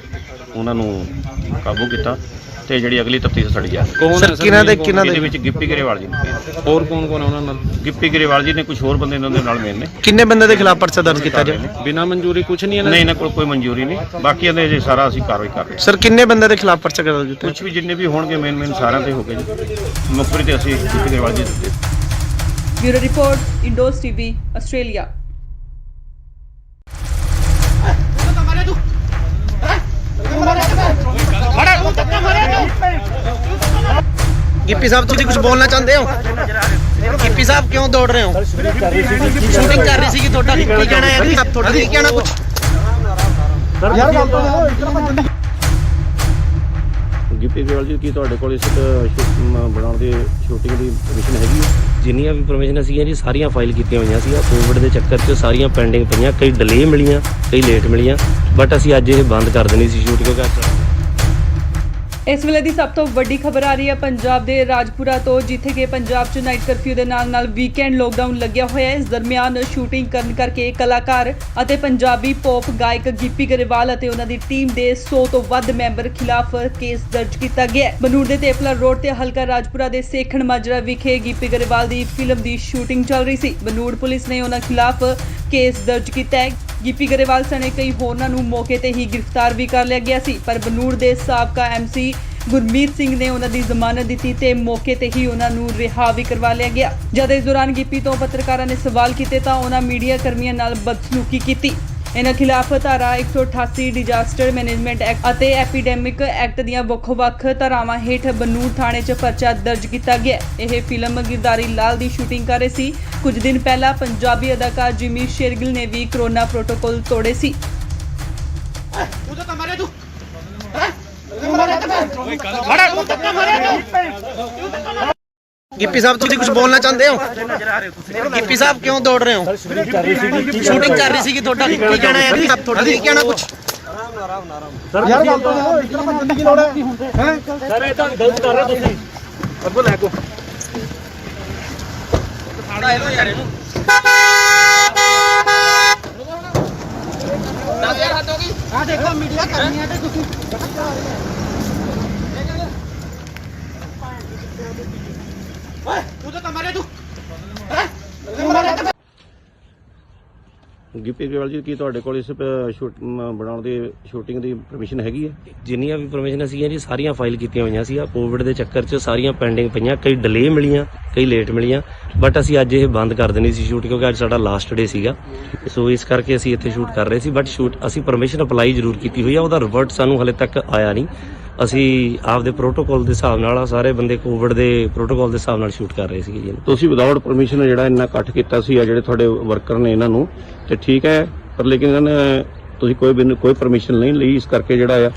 [SPEAKER 2] ਉਹਨਾਂ ਨੂੰ ਕਾਬੂ ਕੀਤਾ ਤੇ ਜਿਹੜੀ ਅਗਲੀ ਤਫਤੀਸ਼ ਸਾਡੀ ਆ।
[SPEAKER 6] ਕੌਣ ਹੈ
[SPEAKER 1] ਸਰ ਕਿਹਨਾਂ ਦੇ
[SPEAKER 2] ਇਹਦੇ ਵਿੱਚ ਗਿੱਪੀ ਗਰੇਵਾਲ ਜੀ ਨੇ,
[SPEAKER 6] ਹੋਰ ਕੌਣ ਕੌਣ ਹੈ ਉਹਨਾਂ ਨਾਲ?
[SPEAKER 2] ਗਿੱਪੀ ਗਰੇਵਾਲ ਜੀ ਨੇ, ਕੁਝ ਹੋਰ ਬੰਦੇ ਇਹਨਾਂ ਦੇ ਨਾਲ ਮੇਨ ਨੇ।
[SPEAKER 1] ਕਿੰਨੇ ਬੰਦੇ ਦੇ ਖਿਲਾਫ ਪਰਚਾ ਦਰਜ ਕੀਤਾ ਜੀ?
[SPEAKER 6] ਬਿਨਾਂ ਮਨਜ਼ੂਰੀ ਕੁਝ ਨਹੀਂ
[SPEAKER 2] ਨਹੀਂ, ਇਹਨਾਂ ਕੋਲ ਕੋਈ ਮਨਜ਼ੂਰੀ ਨਹੀਂ, ਬਾਕੀ ਇਹਦੇ ਜੇ ਸਾਰਾ ਅਸੀਂ ਕਾਰਵਾਈ ਕਰ ਰਹੇ ਹਾਂ।
[SPEAKER 1] ਸਰ ਕਿੰਨੇ ਬੰਦੇ ਦੇ ਖਿਲਾਫ ਪਰਚਾ ਦਰਜ ਕੀਤਾ?
[SPEAKER 2] ਕੁਝ ਵੀ ਜਿੰਨੇ ਵੀ ਹੋਣਗੇ ਮੇਨ ਸਾਰਿਆਂ ਤੇ ਹੋ ਗਏ ਜੀ। ਮੁਖਬਰੀ ਤੇ ਅਸੀਂ ਗਿੱਪੀ ਗਰੇਵਾਲ ਜੀ ਦਿੱਤੇ।
[SPEAKER 4] Bureau report, Indos TV, Australia.
[SPEAKER 1] Gippy sahib ਤੁਸੀਂ ਕੁਝ ਬੋਲਣਾ ਚਾਹੁੰਦੇ ਹੋ? ਗਿੱਪੀ ਸਾਹਿਬ ਕਿਉਂ ਦੌੜ ਰਹੇ ਹੋ? ਸ਼ੂਟਿੰਗ ਕਰ ਰਹੀ ਸੀਗੀ, ਤੁਹਾਡਾ ਕੀ ਕਹਿਣਾ ਹੈ? ਤੁਹਾਡਾ ਕੀ ਕਹਿਣਾ ਕੁਝ?
[SPEAKER 5] ਯਾਰ ਗੱਲ ਤਾਂ ਇਤਨਾ ਭੱਜਣ ਦੀ
[SPEAKER 2] ਗਿੱਪੀ ਗਰੇਵਾਲ ਜੀ, ਕੀ ਤੁਹਾਡੇ ਕੋਲ ਇਸ ਬਣਾਉਣ ਦੀ ਸ਼ੂਟਿੰਗ ਦੀ ਪਰਮਿਸ਼ਨ ਹੈਗੀ ਹੈ?
[SPEAKER 3] ਜਿੰਨੀਆਂ ਵੀ ਪਰਮਿਸ਼ਨ ਸੀਗੀਆਂ ਜੀ ਸਾਰੀਆਂ ਫਾਈਲ ਕੀਤੀਆਂ ਹੋਈਆਂ ਸੀ। ਕੋਵਿਡ ਦੇ ਚੱਕਰ 'ਚ ਸਾਰੀਆਂ ਪੈਂਡਿੰਗ ਪਈਆਂ, ਕਈ ਡਿਲੇ ਮਿਲੀਆਂ, ਕਈ ਲੇਟ ਮਿਲੀਆਂ, ਬਟ ਅਸੀਂ ਅੱਜ ਇਹ ਬੰਦ ਕਰ ਦੇਣੀ ਸੀ ਸ਼ੂਟ ਕਿਉਂਕਿ
[SPEAKER 4] ਇਸ ਵੇਲੇ ਦੀ ਸਭ ਤੋਂ ਵੱਡੀ ਖਬਰ ਆ ਰਹੀ ਹੈ ਪੰਜਾਬ ਦੇ ਰਾਜਪੁਰਾ ਤੋਂ, ਜਿੱਥੇ ਕਿ ਪੰਜਾਬ 'ਚ ਨਾਈਟ ਕਰਫਿਊ ਦੇ ਨਾਲ ਵੀਕਐਂਡ ਲੋਕਡਾਊਨ ਲੱਗਿਆ ਹੋਇਆ ਹੈ। ਇਸ ਦਰਮਿਆਨ ਸ਼ੂਟਿੰਗ ਕਰਨ ਕਰਕੇ ਕਲਾਕਾਰ ਅਤੇ ਪੰਜਾਬੀ ਪੌਪ ਗਾਇਕ ਗਿੱਪੀ ਗਰੇਵਾਲ ਅਤੇ ਉਹਨਾਂ ਦੀ ਟੀਮ ਦੇ 100 ਤੋਂ ਵੱਧ ਮੈਂਬਰ ਖਿਲਾਫ ਕੇਸ ਦਰਜ ਕੀਤਾ ਗਿਆ ਹੈ। ਬਨੂੜ ਦੇ ਤੇਪਲਾ ਰੋਡ ਤੇ ਹਲਕਾ ਰਾਜਪੁਰਾ ਦੇ ਸੇਖਣ ਮਾਜਰਾ ਵਿਖੇ ਗਿੱਪੀ ਗਰੇਵਾਲ ਦੀ ਫਿਲਮ ਦੀ ਸ਼ੂਟਿੰਗ ਚੱਲ ਰਹੀ ਸੀ। ਬਨੂੜ ਪੁਲਿਸ ਨੇ ਉਹਨਾਂ ਖਿਲਾਫ ਕੇਸ ਦਰਜ ਕੀਤਾ ਹੈ। ਗਿੱਪੀ ਗਰੇਵਾਲ ਸਣੇ ਕਈ ਹੋਰਨਾਂ ਨੂੰ ਮੌਕੇ ਤੇ ਹੀ ਗ੍ਰਿਫਤਾਰ ਵੀ ਕਰ ਲਿਆ ਗਿਆ ਸੀ, ਪਰ ਬਨੂੜ ਦੇ ਸਾਬਕਾ ਐਮਸੀ ਗੁਰਮੀਤ ਸਿੰਘ ਨੇ ਉਹਨਾਂ ਦੀ ਜ਼ਮਾਨਤ ਦਿੱਤੀ ਤੇ ਮੌਕੇ ਤੇ ਹੀ ਉਹਨਾਂ ਨੂੰ ਰਿਹਾ ਵੀ ਕਰਵਾ ਲਿਆ ਗਿਆ। ਜਦ ਇਸ ਦੌਰਾਨ ਗਿੱਪੀ ਤੋਂ ਪੱਤਰਕਾਰਾਂ ਨੇ ਸਵਾਲ ਕੀਤੇ ਤਾਂ ਉਹਨਾਂ ਮੀਡੀਆ ਕਰਮੀਆਂ ਨਾਲ ਬਦਸਲੂਕੀ ਕੀਤੀ। ਇਹਨਾਂ ਖਿਲਾਫ ਧਾਰਾ 188 ਡਿਜ਼ਾਸਟਰ ਮੈਨੇਜਮੈਂਟ ਐਕਟ ਅਤੇ ਐਪੀਡੈਮਿਕ ਐਕਟ ਦੀਆਂ ਵੱਖ-ਵੱਖ ਧਾਰਾਵਾਂ ਹੇਠ ਬਨੂੜ ਥਾਣੇ 'ਚ ਪਰਚਾ ਦਰਜ ਕੀਤਾ ਗਿਆ। ਇਹ ਫਿਲਮ ਗਿਰਦਾਰੀ ਲਾਲ ਦੀ ਸ਼ੂਟਿੰਗ ਕਰ ਰਹੇ ਸੀ। ਕੁਝ ਦਿਨ ਪਹਿਲਾਂ ਪੰਜਾਬੀ ਅਦਾਕਾਰ ਜਿਮੀ ਸ਼ੇਰਗਿਲ ਨੇ ਵੀ ਕੋਰੋਨਾ ਪ੍ਰੋਟੋਕਾਲ ਤੋੜੇ ਸੀ।
[SPEAKER 1] गिप्पी साहब तुम कुछ बोलना चाहते हो? गिप्पी साहब क्यों दौड़ रहे हो? शूटिंग कर रही थी ਤੁਹਾਡਾ ਕੀ ਕਹਿਣਾ ਹੈ ਜੀ? ਤੁਹਾਡਾ ਕੀ ਕਹਿਣਾ ਕੁਝ?
[SPEAKER 5] ਯਾਰ ਗੱਲ ਤਾਂ ਦੇਖੋ, ਇਸ ਤਰ੍ਹਾਂ ਭੱਜਣ ਦੀ ਲੋੜ ਹੈ ਹੈ ਸਰ? ਇਹ ਤਾਂ ਗਲਤ ਕਰ ਰਹੇ ਤੁਸੀਂ। ਅੱਗੋ ਲੈ ਕੋ ਫਾੜਾ ਇਹਨੂੰ ਯਾਰ ਇਹਨੂੰ 10000 ਹੱਦ ਹੋ ਗਈ। ਆ ਦੇਖੋ ਮੀਡੀਆ ਕਰਨੀ ਹੈ ਤੇ ਤੁਸੀਂ ਓਏ ਤੂੰ ਤਾਂ ਮਾਰੇ ਤੂੰ ਹੈ
[SPEAKER 2] ਗਿੱਪੀ ਗਰੇਵਾਲ ਜੀ, ਕੀ ਤੁਹਾਡੇ ਕੋਲ ਇਸ ਬਣਾਉਣ ਦੀ ਸ਼ੂਟਿੰਗ ਦੀ ਪਰਮਿਸ਼ਨ ਹੈਗੀ ਹੈ?
[SPEAKER 3] ਜਿੰਨੀਆਂ ਵੀ ਪਰਮਿਸ਼ਨ ਸੀਗੀਆਂ ਜੀ ਸਾਰੀਆਂ ਫਾਈਲ ਕੀਤੀਆਂ ਹੋਈਆਂ ਸੀ। ਕੋਵਿਡ ਦੇ ਚੱਕਰ 'ਚ ਸਾਰੀਆਂ ਪੈਂਡਿੰਗ ਪਈਆਂ, ਕਈ ਡਿਲੇ ਮਿਲੀਆਂ, ਕਈ ਲੇਟ ਮਿਲੀਆਂ, ਬਟ ਅਸੀਂ ਅੱਜ ਇਹ ਬੰਦ ਕਰ ਦੇਣੀ ਸੀ ਸ਼ੂਟ, ਕਿਉਂਕਿ ਅੱਜ ਸਾਡਾ ਲਾਸਟ ਡੇ ਸੀਗਾ। ਸੋ ਇਸ ਕਰਕੇ ਅਸੀਂ ਇੱਥੇ ਸ਼ੂਟ ਕਰ ਰਹੇ ਸੀ, ਬਟ ਅਸੀਂ ਪਰਮਿਸ਼ਨ ਅਪਲਾਈ ਜ਼ਰੂਰ ਕੀਤੀ ਹੋਈ ਆ, ਉਹਦਾ ਰਿਵਰਟ ਸਾਨੂੰ ਹਲੇ ਤੱਕ ਆਇਆ ਨਹੀਂ। ਅਸੀਂ ਆਪਦੇ ਪ੍ਰੋਟੋਕਾਲ ਦੇ ਹਿਸਾਬ ਨਾਲ ਸਾਰੇ ਬੰਦੇ ਕੋਵਿਡ ਦੇ ਪ੍ਰੋਟੋਕਾਲ ਦੇ ਹਿਸਾਬ ਨਾਲ ਸ਼ੂਟ ਕਰ ਰਹੇ ਸੀਗੇ ਜੀ।
[SPEAKER 2] ਤੁਸੀਂ ਵਿਦਆਊਟ ਪਰਮਿਸ਼ਨ ਜਿਹੜਾ ਇੰਨਾ ਇਕੱਠ ਕੀਤਾ ਸੀ ਆ ਜਿਹੜੇ ਤੁਹਾਡੇ ਵਰਕਰ ਨੇ ਇਹਨਾਂ ਨੂੰ, ਤੇ ਠੀਕ ਹੈ, ਪਰ ਲੇਕਿਨ ਇਹਨਾਂ ਨੇ ਤੁਸੀਂ ਕੋਈ ਪਰਮਿਸ਼ਨ ਨਹੀਂ ਲਈ, ਇਸ ਕਰਕੇ ਜਿਹੜਾ ਆ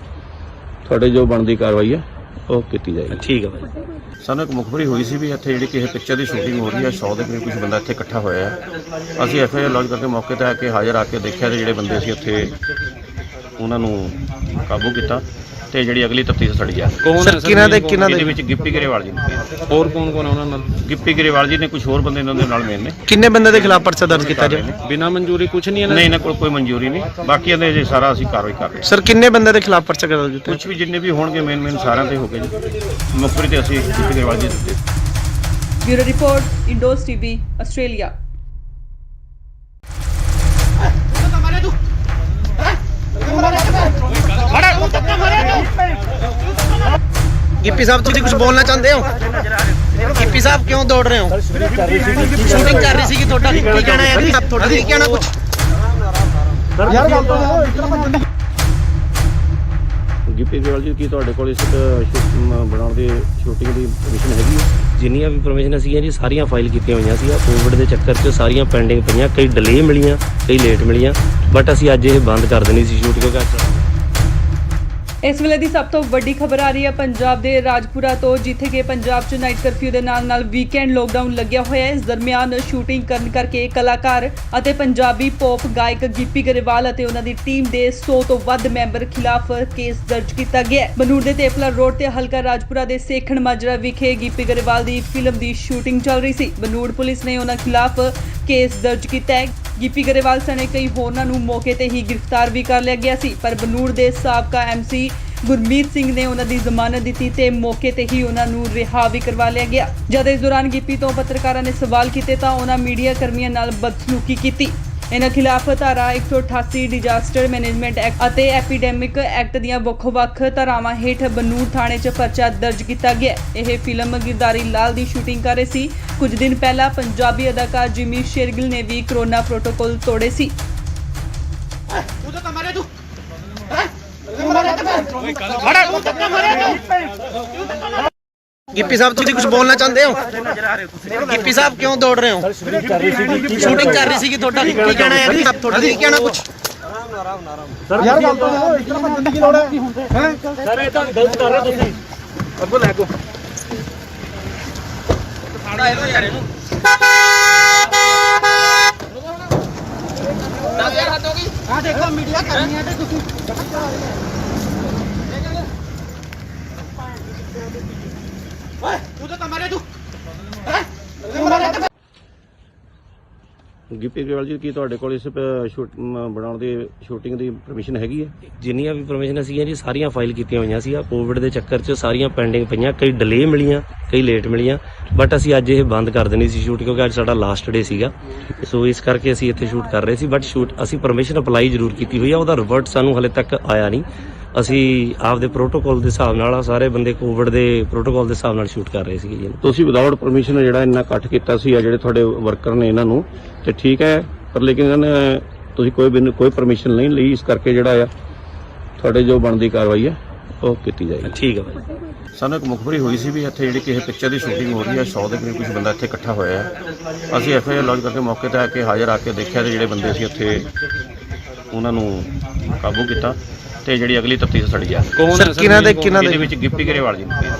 [SPEAKER 2] ਤੁਹਾਡੇ ਜੋ ਬਣਦੀ ਕਾਰਵਾਈ ਹੈ ਉਹ ਕੀਤੀ ਜਾਏਗੀ।
[SPEAKER 3] ਠੀਕ ਹੈ ਭਾਈ।
[SPEAKER 2] ਸਾਨੂੰ ਇੱਕ ਮੁਖਬਰੀ ਹੋਈ ਸੀ ਵੀ ਇੱਥੇ ਜਿਹੜੀ ਕਿਸੇ ਪਿਕਚਰ ਦੀ ਸ਼ੂਟਿੰਗ ਹੋ ਰਹੀ ਹੈ, 100 ਦੇ ਕਰੀਬ ਕੁਝ ਬੰਦਾ ਇੱਥੇ ਇਕੱਠਾ ਹੋਇਆ ਹੈ। ਅਸੀਂ ਐਫਆਈਆਰ ਲੌਂਚ ਕਰਕੇ ਮੌਕੇ ਤੇ ਆ ਕੇ ਹਾਜ਼ਰ ਆ ਕੇ ਦੇਖਿਆ ਤੇ ਜਿਹੜੇ ਬੰਦੇ ਸੀ ਉੱਥੇ ਉਹਨਾਂ ਨੂੰ ਕਾਬੂ ਕੀਤਾ ਤੇ ਜਿਹੜੀ ਅਗਲੀ ਤਫਤੀਸ਼ ਸੜੀ ਆ।
[SPEAKER 6] ਕੌਣ ਹੈ ਸਰ?
[SPEAKER 2] ਇਹਦੇ ਵਿੱਚ ਗਿੱਪੀ ਗਰੇਵਾਲ ਜੀ ਨੇ,
[SPEAKER 6] ਹੋਰ ਕੌਣ ਕੌਣ ਆ ਉਹਨਾਂ ਨਾਲ?
[SPEAKER 2] ਗਿੱਪੀ ਗਰੇਵਾਲ ਜੀ ਨੇ, ਕੁਝ ਹੋਰ ਬੰਦੇ ਇਹਨਾਂ ਦੇ ਨਾਲ ਮੇਨ ਨੇ।
[SPEAKER 1] ਕਿੰਨੇ ਬੰਦੇ ਦੇ ਖਿਲਾਫ ਪਰਚਾ ਦਰਜ ਕੀਤਾ ਜੀ?
[SPEAKER 6] ਬਿਨਾਂ ਮਨਜ਼ੂਰੀ ਕੁਝ ਨਹੀਂ
[SPEAKER 2] ਨਹੀਂ, ਇਹਨਾਂ ਕੋਲ ਕੋਈ ਮਨਜ਼ੂਰੀ ਨਹੀਂ। ਬਾਕੀ ਇਹਦੇ ਜੇ ਸਾਰਾ ਅਸੀਂ ਕਾਰਵਾਈ ਕਰ ਰਹੇ ਹਾਂ।
[SPEAKER 1] ਸਰ ਕਿੰਨੇ ਬੰਦੇ ਦੇ ਖਿਲਾਫ ਪਰਚਾ ਦਰਜ ਕੀਤਾ?
[SPEAKER 2] ਕੁਝ ਵੀ ਜਿੰਨੇ ਵੀ ਹੋਣਗੇ ਮੇਨ ਸਾਰਿਆਂ ਤੇ ਹੋ ਗਏ ਜੀ। ਮੁਖਬਰੀ ਤੇ ਅਸੀਂ ਗਿੱਪੀ ਗਰੇਵਾਲ ਜੀ ਦਿੱਤੇ।
[SPEAKER 4] Bureau report, Indos TV, Australia.
[SPEAKER 1] Gippy sahab तुम कुछ बोलना चाहते हो? गिप्पी साहब क्यों दौड़ रहे हो? शूटिंग कर रही थी ਤੁਹਾਡਾ ਕੀ ਕਹਿਣਾ ਹੈ ਜੀ? ਤੁਹਾਡਾ ਕੀ ਕਹਿਣਾ ਕੁਝ?
[SPEAKER 5] ਯਾਰ ਗੱਲ ਤਾਂ ਦੇਖੋ, ਇਸ ਤਰ੍ਹਾਂ ਭੱਜਣ ਦੀ
[SPEAKER 2] ਗਿੱਪੀ ਗਰੇਵਾਲ ਜੀ, ਕੀ ਤੁਹਾਡੇ ਕੋਲ ਇਸ ਬਣਾਉਣ ਦੀ ਸ਼ੂਟਿੰਗ ਦੀ ਪਰਮਿਸ਼ਨ ਹੈਗੀ ਹੈ?
[SPEAKER 3] ਜਿੰਨੀਆਂ ਵੀ ਪਰਮਿਸ਼ਨ ਸੀਗੀਆਂ ਜੀ ਸਾਰੀਆਂ ਫਾਈਲ ਕੀਤੀਆਂ ਹੋਈਆਂ ਸੀ। ਕੋਵਿਡ ਦੇ ਚੱਕਰ 'ਚ ਸਾਰੀਆਂ ਪੈਂਡਿੰਗ ਪਈਆਂ, ਕਈ ਡਿਲੇ ਮਿਲੀਆਂ, ਕਈ ਲੇਟ ਮਿਲੀਆਂ, ਬਟ ਅਸੀਂ ਅੱਜ ਇਹ ਬੰਦ ਕਰ ਦੇਣੀ ਸੀ ਸ਼ੂਟ, ਕਿਉਂਕਿ ਅੱਜ
[SPEAKER 4] ਇਸ ਵੇਲੇ ਦੀ ਸਭ ਤੋਂ ਵੱਡੀ ਖਬਰ ਆ ਰਹੀ ਹੈ ਪੰਜਾਬ ਦੇ ਰਾਜਪੁਰਾ ਤੋਂ, ਜਿੱਥੇ ਕਿ ਪੰਜਾਬ 'ਚ ਨਾਈਟ ਕਰਫਿਊ ਦੇ ਨਾਲ ਵੀਕਐਂਡ ਲੋਕਡਾਊਨ ਲੱਗਿਆ ਹੋਇਆ ਹੈ। ਇਸ ਦਰਮਿਆਨ ਸ਼ੂਟਿੰਗ ਕਰਨ ਕਰਕੇ ਕਲਾਕਾਰ ਅਤੇ ਪੰਜਾਬੀ ਪੌਪ ਗਾਇਕ ਗਿੱਪੀ ਗਰੇਵਾਲ ਅਤੇ ਉਹਨਾਂ ਦੀ ਟੀਮ ਦੇ 100 ਤੋਂ ਵੱਧ ਮੈਂਬਰ ਖਿਲਾਫ ਕੇਸ ਦਰਜ ਕੀਤਾ ਗਿਆ ਹੈ। ਬਨੂੜ ਦੇ ਤੇਪਲਾ ਰੋਡ ਤੇ ਹਲਕਾ ਰਾਜਪੁਰਾ ਦੇ ਸੇਖਣ ਮਾਜਰਾ ਵਿਖੇ ਗਿੱਪੀ ਗਰੇਵਾਲ ਦੀ ਫਿਲਮ ਦੀ ਸ਼ੂਟਿੰਗ ਚੱਲ ਰਹੀ ਸੀ। ਬਨੂੜ ਪੁਲਿਸ ਨੇ ਉਹਨਾਂ ਖਿਲਾਫ ਕੇਸ ਦਰਜ ਕੀਤਾ ਹੈ। ਗਿੱਪੀ ਗਰੇਵਾਲ ਸਣੇ ਕਈ ਹੋਰਨਾਂ ਨੂੰ ਮੌਕੇ ਤੇ ਹੀ ਗ੍ਰਿਫਤਾਰ ਵੀ ਕਰ ਲਿਆ ਗਿਆ ਸੀ, ਪਰ ਬਨੂੜ ਦੇ ਸਾਬਕਾ ਐਮਸੀ ਗੁਰਮੀਤ ਸਿੰਘ ਨੇ ਉਹਨਾਂ ਦੀ ਜ਼ਮਾਨਤ ਦਿੱਤੀ ਤੇ ਮੌਕੇ ਤੇ ਹੀ ਉਹਨਾਂ ਨੂੰ ਰਿਹਾ ਵੀ ਕਰਵਾ ਲਿਆ ਗਿਆ। ਜਦ ਇਸ ਦੌਰਾਨ ਗਿੱਪੀ ਤੋਂ ਪੱਤਰਕਾਰਾਂ ਨੇ ਸਵਾਲ ਕੀਤੇ ਤਾਂ ਉਹਨਾਂ ਮੀਡੀਆ ਕਰਮੀਆਂ ਨਾਲ ਬਦਸਲੂਕੀ ਕੀਤੀ। ਇਹਨਾਂ ਖਿਲਾਫ ਧਾਰਾ 188 ਡਿਜ਼ਾਸਟਰ ਮੈਨੇਜਮੈਂਟ ਐਕਟ ਅਤੇ ਐਪੀਡੈਮਿਕ ਐਕਟ ਦੀਆਂ ਵੱਖ-ਵੱਖ ਧਾਰਾਵਾਂ ਹੇਠ ਬਨੂੜ ਥਾਣੇ 'ਚ ਪਰਚਾ ਦਰਜ ਕੀਤਾ ਗਿਆ। ਇਹ ਫਿਲਮ ਗਿਰਦਾਰੀ ਲਾਲ ਦੀ ਸ਼ੂਟਿੰਗ ਕਰ ਰਹੇ ਸੀ। ਕੁਝ ਦਿਨ ਪਹਿਲਾਂ ਪੰਜਾਬੀ ਅਦਾਕਾਰ ਜਿਮੀ ਸ਼ੇਰਗਿਲ ਨੇ ਵੀ ਕੋਰੋਨਾ ਪ੍ਰੋਟੋਕਾਲ ਤੋੜੇ ਸੀ।
[SPEAKER 1] गिप्पी साहब तुम कुछ बोलना चाहते हो? गिप्पी साहब क्यों दौड़ रहे हो? शूटिंग कर रही थी ਤੁਹਾਡਾ ਕੀ ਕਹਿਣਾ ਹੈ ਜੀ? ਤੁਹਾਡਾ ਕੀ ਕਹਿਣਾ ਕੁਝ?
[SPEAKER 5] ਯਾਰ ਗੱਲ ਤਾਂ ਦੇਖੋ, ਇਸ ਤਰ੍ਹਾਂ ਭੱਜਣ ਦੀ ਲੋੜ ਹੈ ਹੈ ਸਰ? ਇਹ ਤਾਂ ਗਲਤ ਕਰ ਰਹੇ ਤੁਸੀਂ। ਅੱਗੋ ਲੈ ਕੋ ਫਾੜਾ ਇਹਨੂੰ ਯਾਰ ਇਹਨੂੰ 10000 ਹੱਦ ਹੋ ਗਈ। ਆ ਦੇਖੋ ਮੀਡੀਆ ਕਰਨੀ ਹੈ ਤੇ ਤੁਸੀਂ
[SPEAKER 2] ਗਿੱਪੀ ਗਰੇਵਾਲ ਜੀ ਕੀ ਤੁਹਾਡੇ ਕੋਲ ਇਸ ਬਣਾਉਣ ਦੀ ਸ਼ੂਟਿੰਗ ਦੀ ਪਰਮਿਸ਼ਨ ਹੈਗੀ ਹੈ?
[SPEAKER 3] ਜਿੰਨੀਆਂ ਵੀ ਪਰਮਿਸ਼ਨ ਸੀਗੀਆਂ ਜੀ ਸਾਰੀਆਂ ਫਾਈਲ ਕੀਤੀਆਂ ਹੋਈਆਂ ਸੀ। ਕੋਵਿਡ ਦੇ ਚੱਕਰ 'ਚ ਸਾਰੀਆਂ ਪੈਂਡਿੰਗ ਪਈਆਂ, ਕਈ ਡਿਲੇ ਮਿਲੀਆਂ, ਕਈ ਲੇਟ ਮਿਲੀਆਂ, ਬਟ ਅਸੀਂ ਅੱਜ ਇਹ ਬੰਦ ਕਰ ਦੇਣੀ ਸੀ ਸ਼ੂਟ ਕਿਉਂਕਿ ਅੱਜ ਸਾਡਾ ਲਾਸਟ ਡੇ ਸੀਗਾ। ਸੋ ਇਸ ਕਰਕੇ ਅਸੀਂ ਇੱਥੇ ਸ਼ੂਟ ਕਰ ਰਹੇ ਸੀ, ਬਟ ਸ਼ੂਟ ਅਸੀਂ ਪਰਮਿਸ਼ਨ ਅਪਲਾਈ ਜ਼ਰੂਰ ਕੀਤੀ ਹੋਈ ਆ, ਉਹਦਾ ਰਿਵਰਟ ਸਾਨੂੰ ਹਲੇ ਤੱਕ ਆਇਆ ਨਹੀਂ। ਅਸੀਂ ਆਪਦੇ ਪ੍ਰੋਟੋਕਾਲ ਦੇ ਹਿਸਾਬ ਨਾਲ ਸਾਰੇ ਬੰਦੇ ਕੋਵਿਡ ਦੇ ਪ੍ਰੋਟੋਕਾਲ ਦੇ ਹਿਸਾਬ ਨਾਲ ਸ਼ੂਟ ਕਰ ਰਹੇ ਸੀਗੇ ਜੀ।
[SPEAKER 2] ਤੁਸੀਂ ਵਿਦਆਊਟ ਪਰਮਿਸ਼ਨ ਜਿਹੜਾ ਇੰਨਾ ਇਕੱਠ ਕੀਤਾ ਸੀ ਆ ਜਿਹੜੇ ਤੁਹਾਡੇ ਵਰਕਰ ਨੇ ਇਹਨਾਂ ਨੂੰ, ਤੇ ਠੀਕ ਹੈ, ਪਰ ਲੇਕਿਨ ਇਹਨਾਂ ਨੇ ਤੁਸੀਂ ਕੋਈ ਪਰਮਿਸ਼ਨ ਨਹੀਂ ਲਈ, ਇਸ ਕਰਕੇ ਜਿਹੜਾ ਆ ਤੁਹਾਡੇ ਜੋ ਬਣਦੀ ਕਾਰਵਾਈ ਹੈ ਉਹ ਕੀਤੀ ਜਾਏਗੀ।
[SPEAKER 3] ਠੀਕ ਹੈ ਭਾਈ।
[SPEAKER 2] ਸਾਨੂੰ ਇੱਕ ਮੁਖਬਰੀ ਹੋਈ ਸੀ ਵੀ ਇੱਥੇ ਜਿਹੜੀ ਕਿਸੇ ਪਿਕਚਰ ਦੀ ਸ਼ੂਟਿੰਗ ਹੋ ਰਹੀ ਹੈ, 100 ਦੇ ਕਰੀਬ ਕੁਝ ਬੰਦਾ ਇੱਥੇ ਇਕੱਠਾ ਹੋਇਆ ਹੈ। ਅਸੀਂ ਐਫਆਈਆਰ ਲੌਜ ਕਰਕੇ ਮੌਕੇ ਤੇ ਆ ਕੇ ਹਾਜ਼ਰ ਆ ਕੇ ਦੇਖਿਆ ਤੇ ਜਿਹੜੇ ਬੰਦੇ ਸੀ ਉੱਥੇ ਉਹਨਾਂ ਨੂੰ ਕਾਬੂ ਕੀਤਾ ਤੇ ਜਿਹੜੀ ਅਗਲੀ ਤਫਤੀਸ਼ ਸਾਡੀ ਆ।
[SPEAKER 1] ਸਰ ਕਿਹਨਾਂ ਦੇ
[SPEAKER 2] ਇਹਦੇ ਵਿੱਚ ਗਿੱਪੀ ਗਰੇਵਾਲ ਜੀ ਨੇ,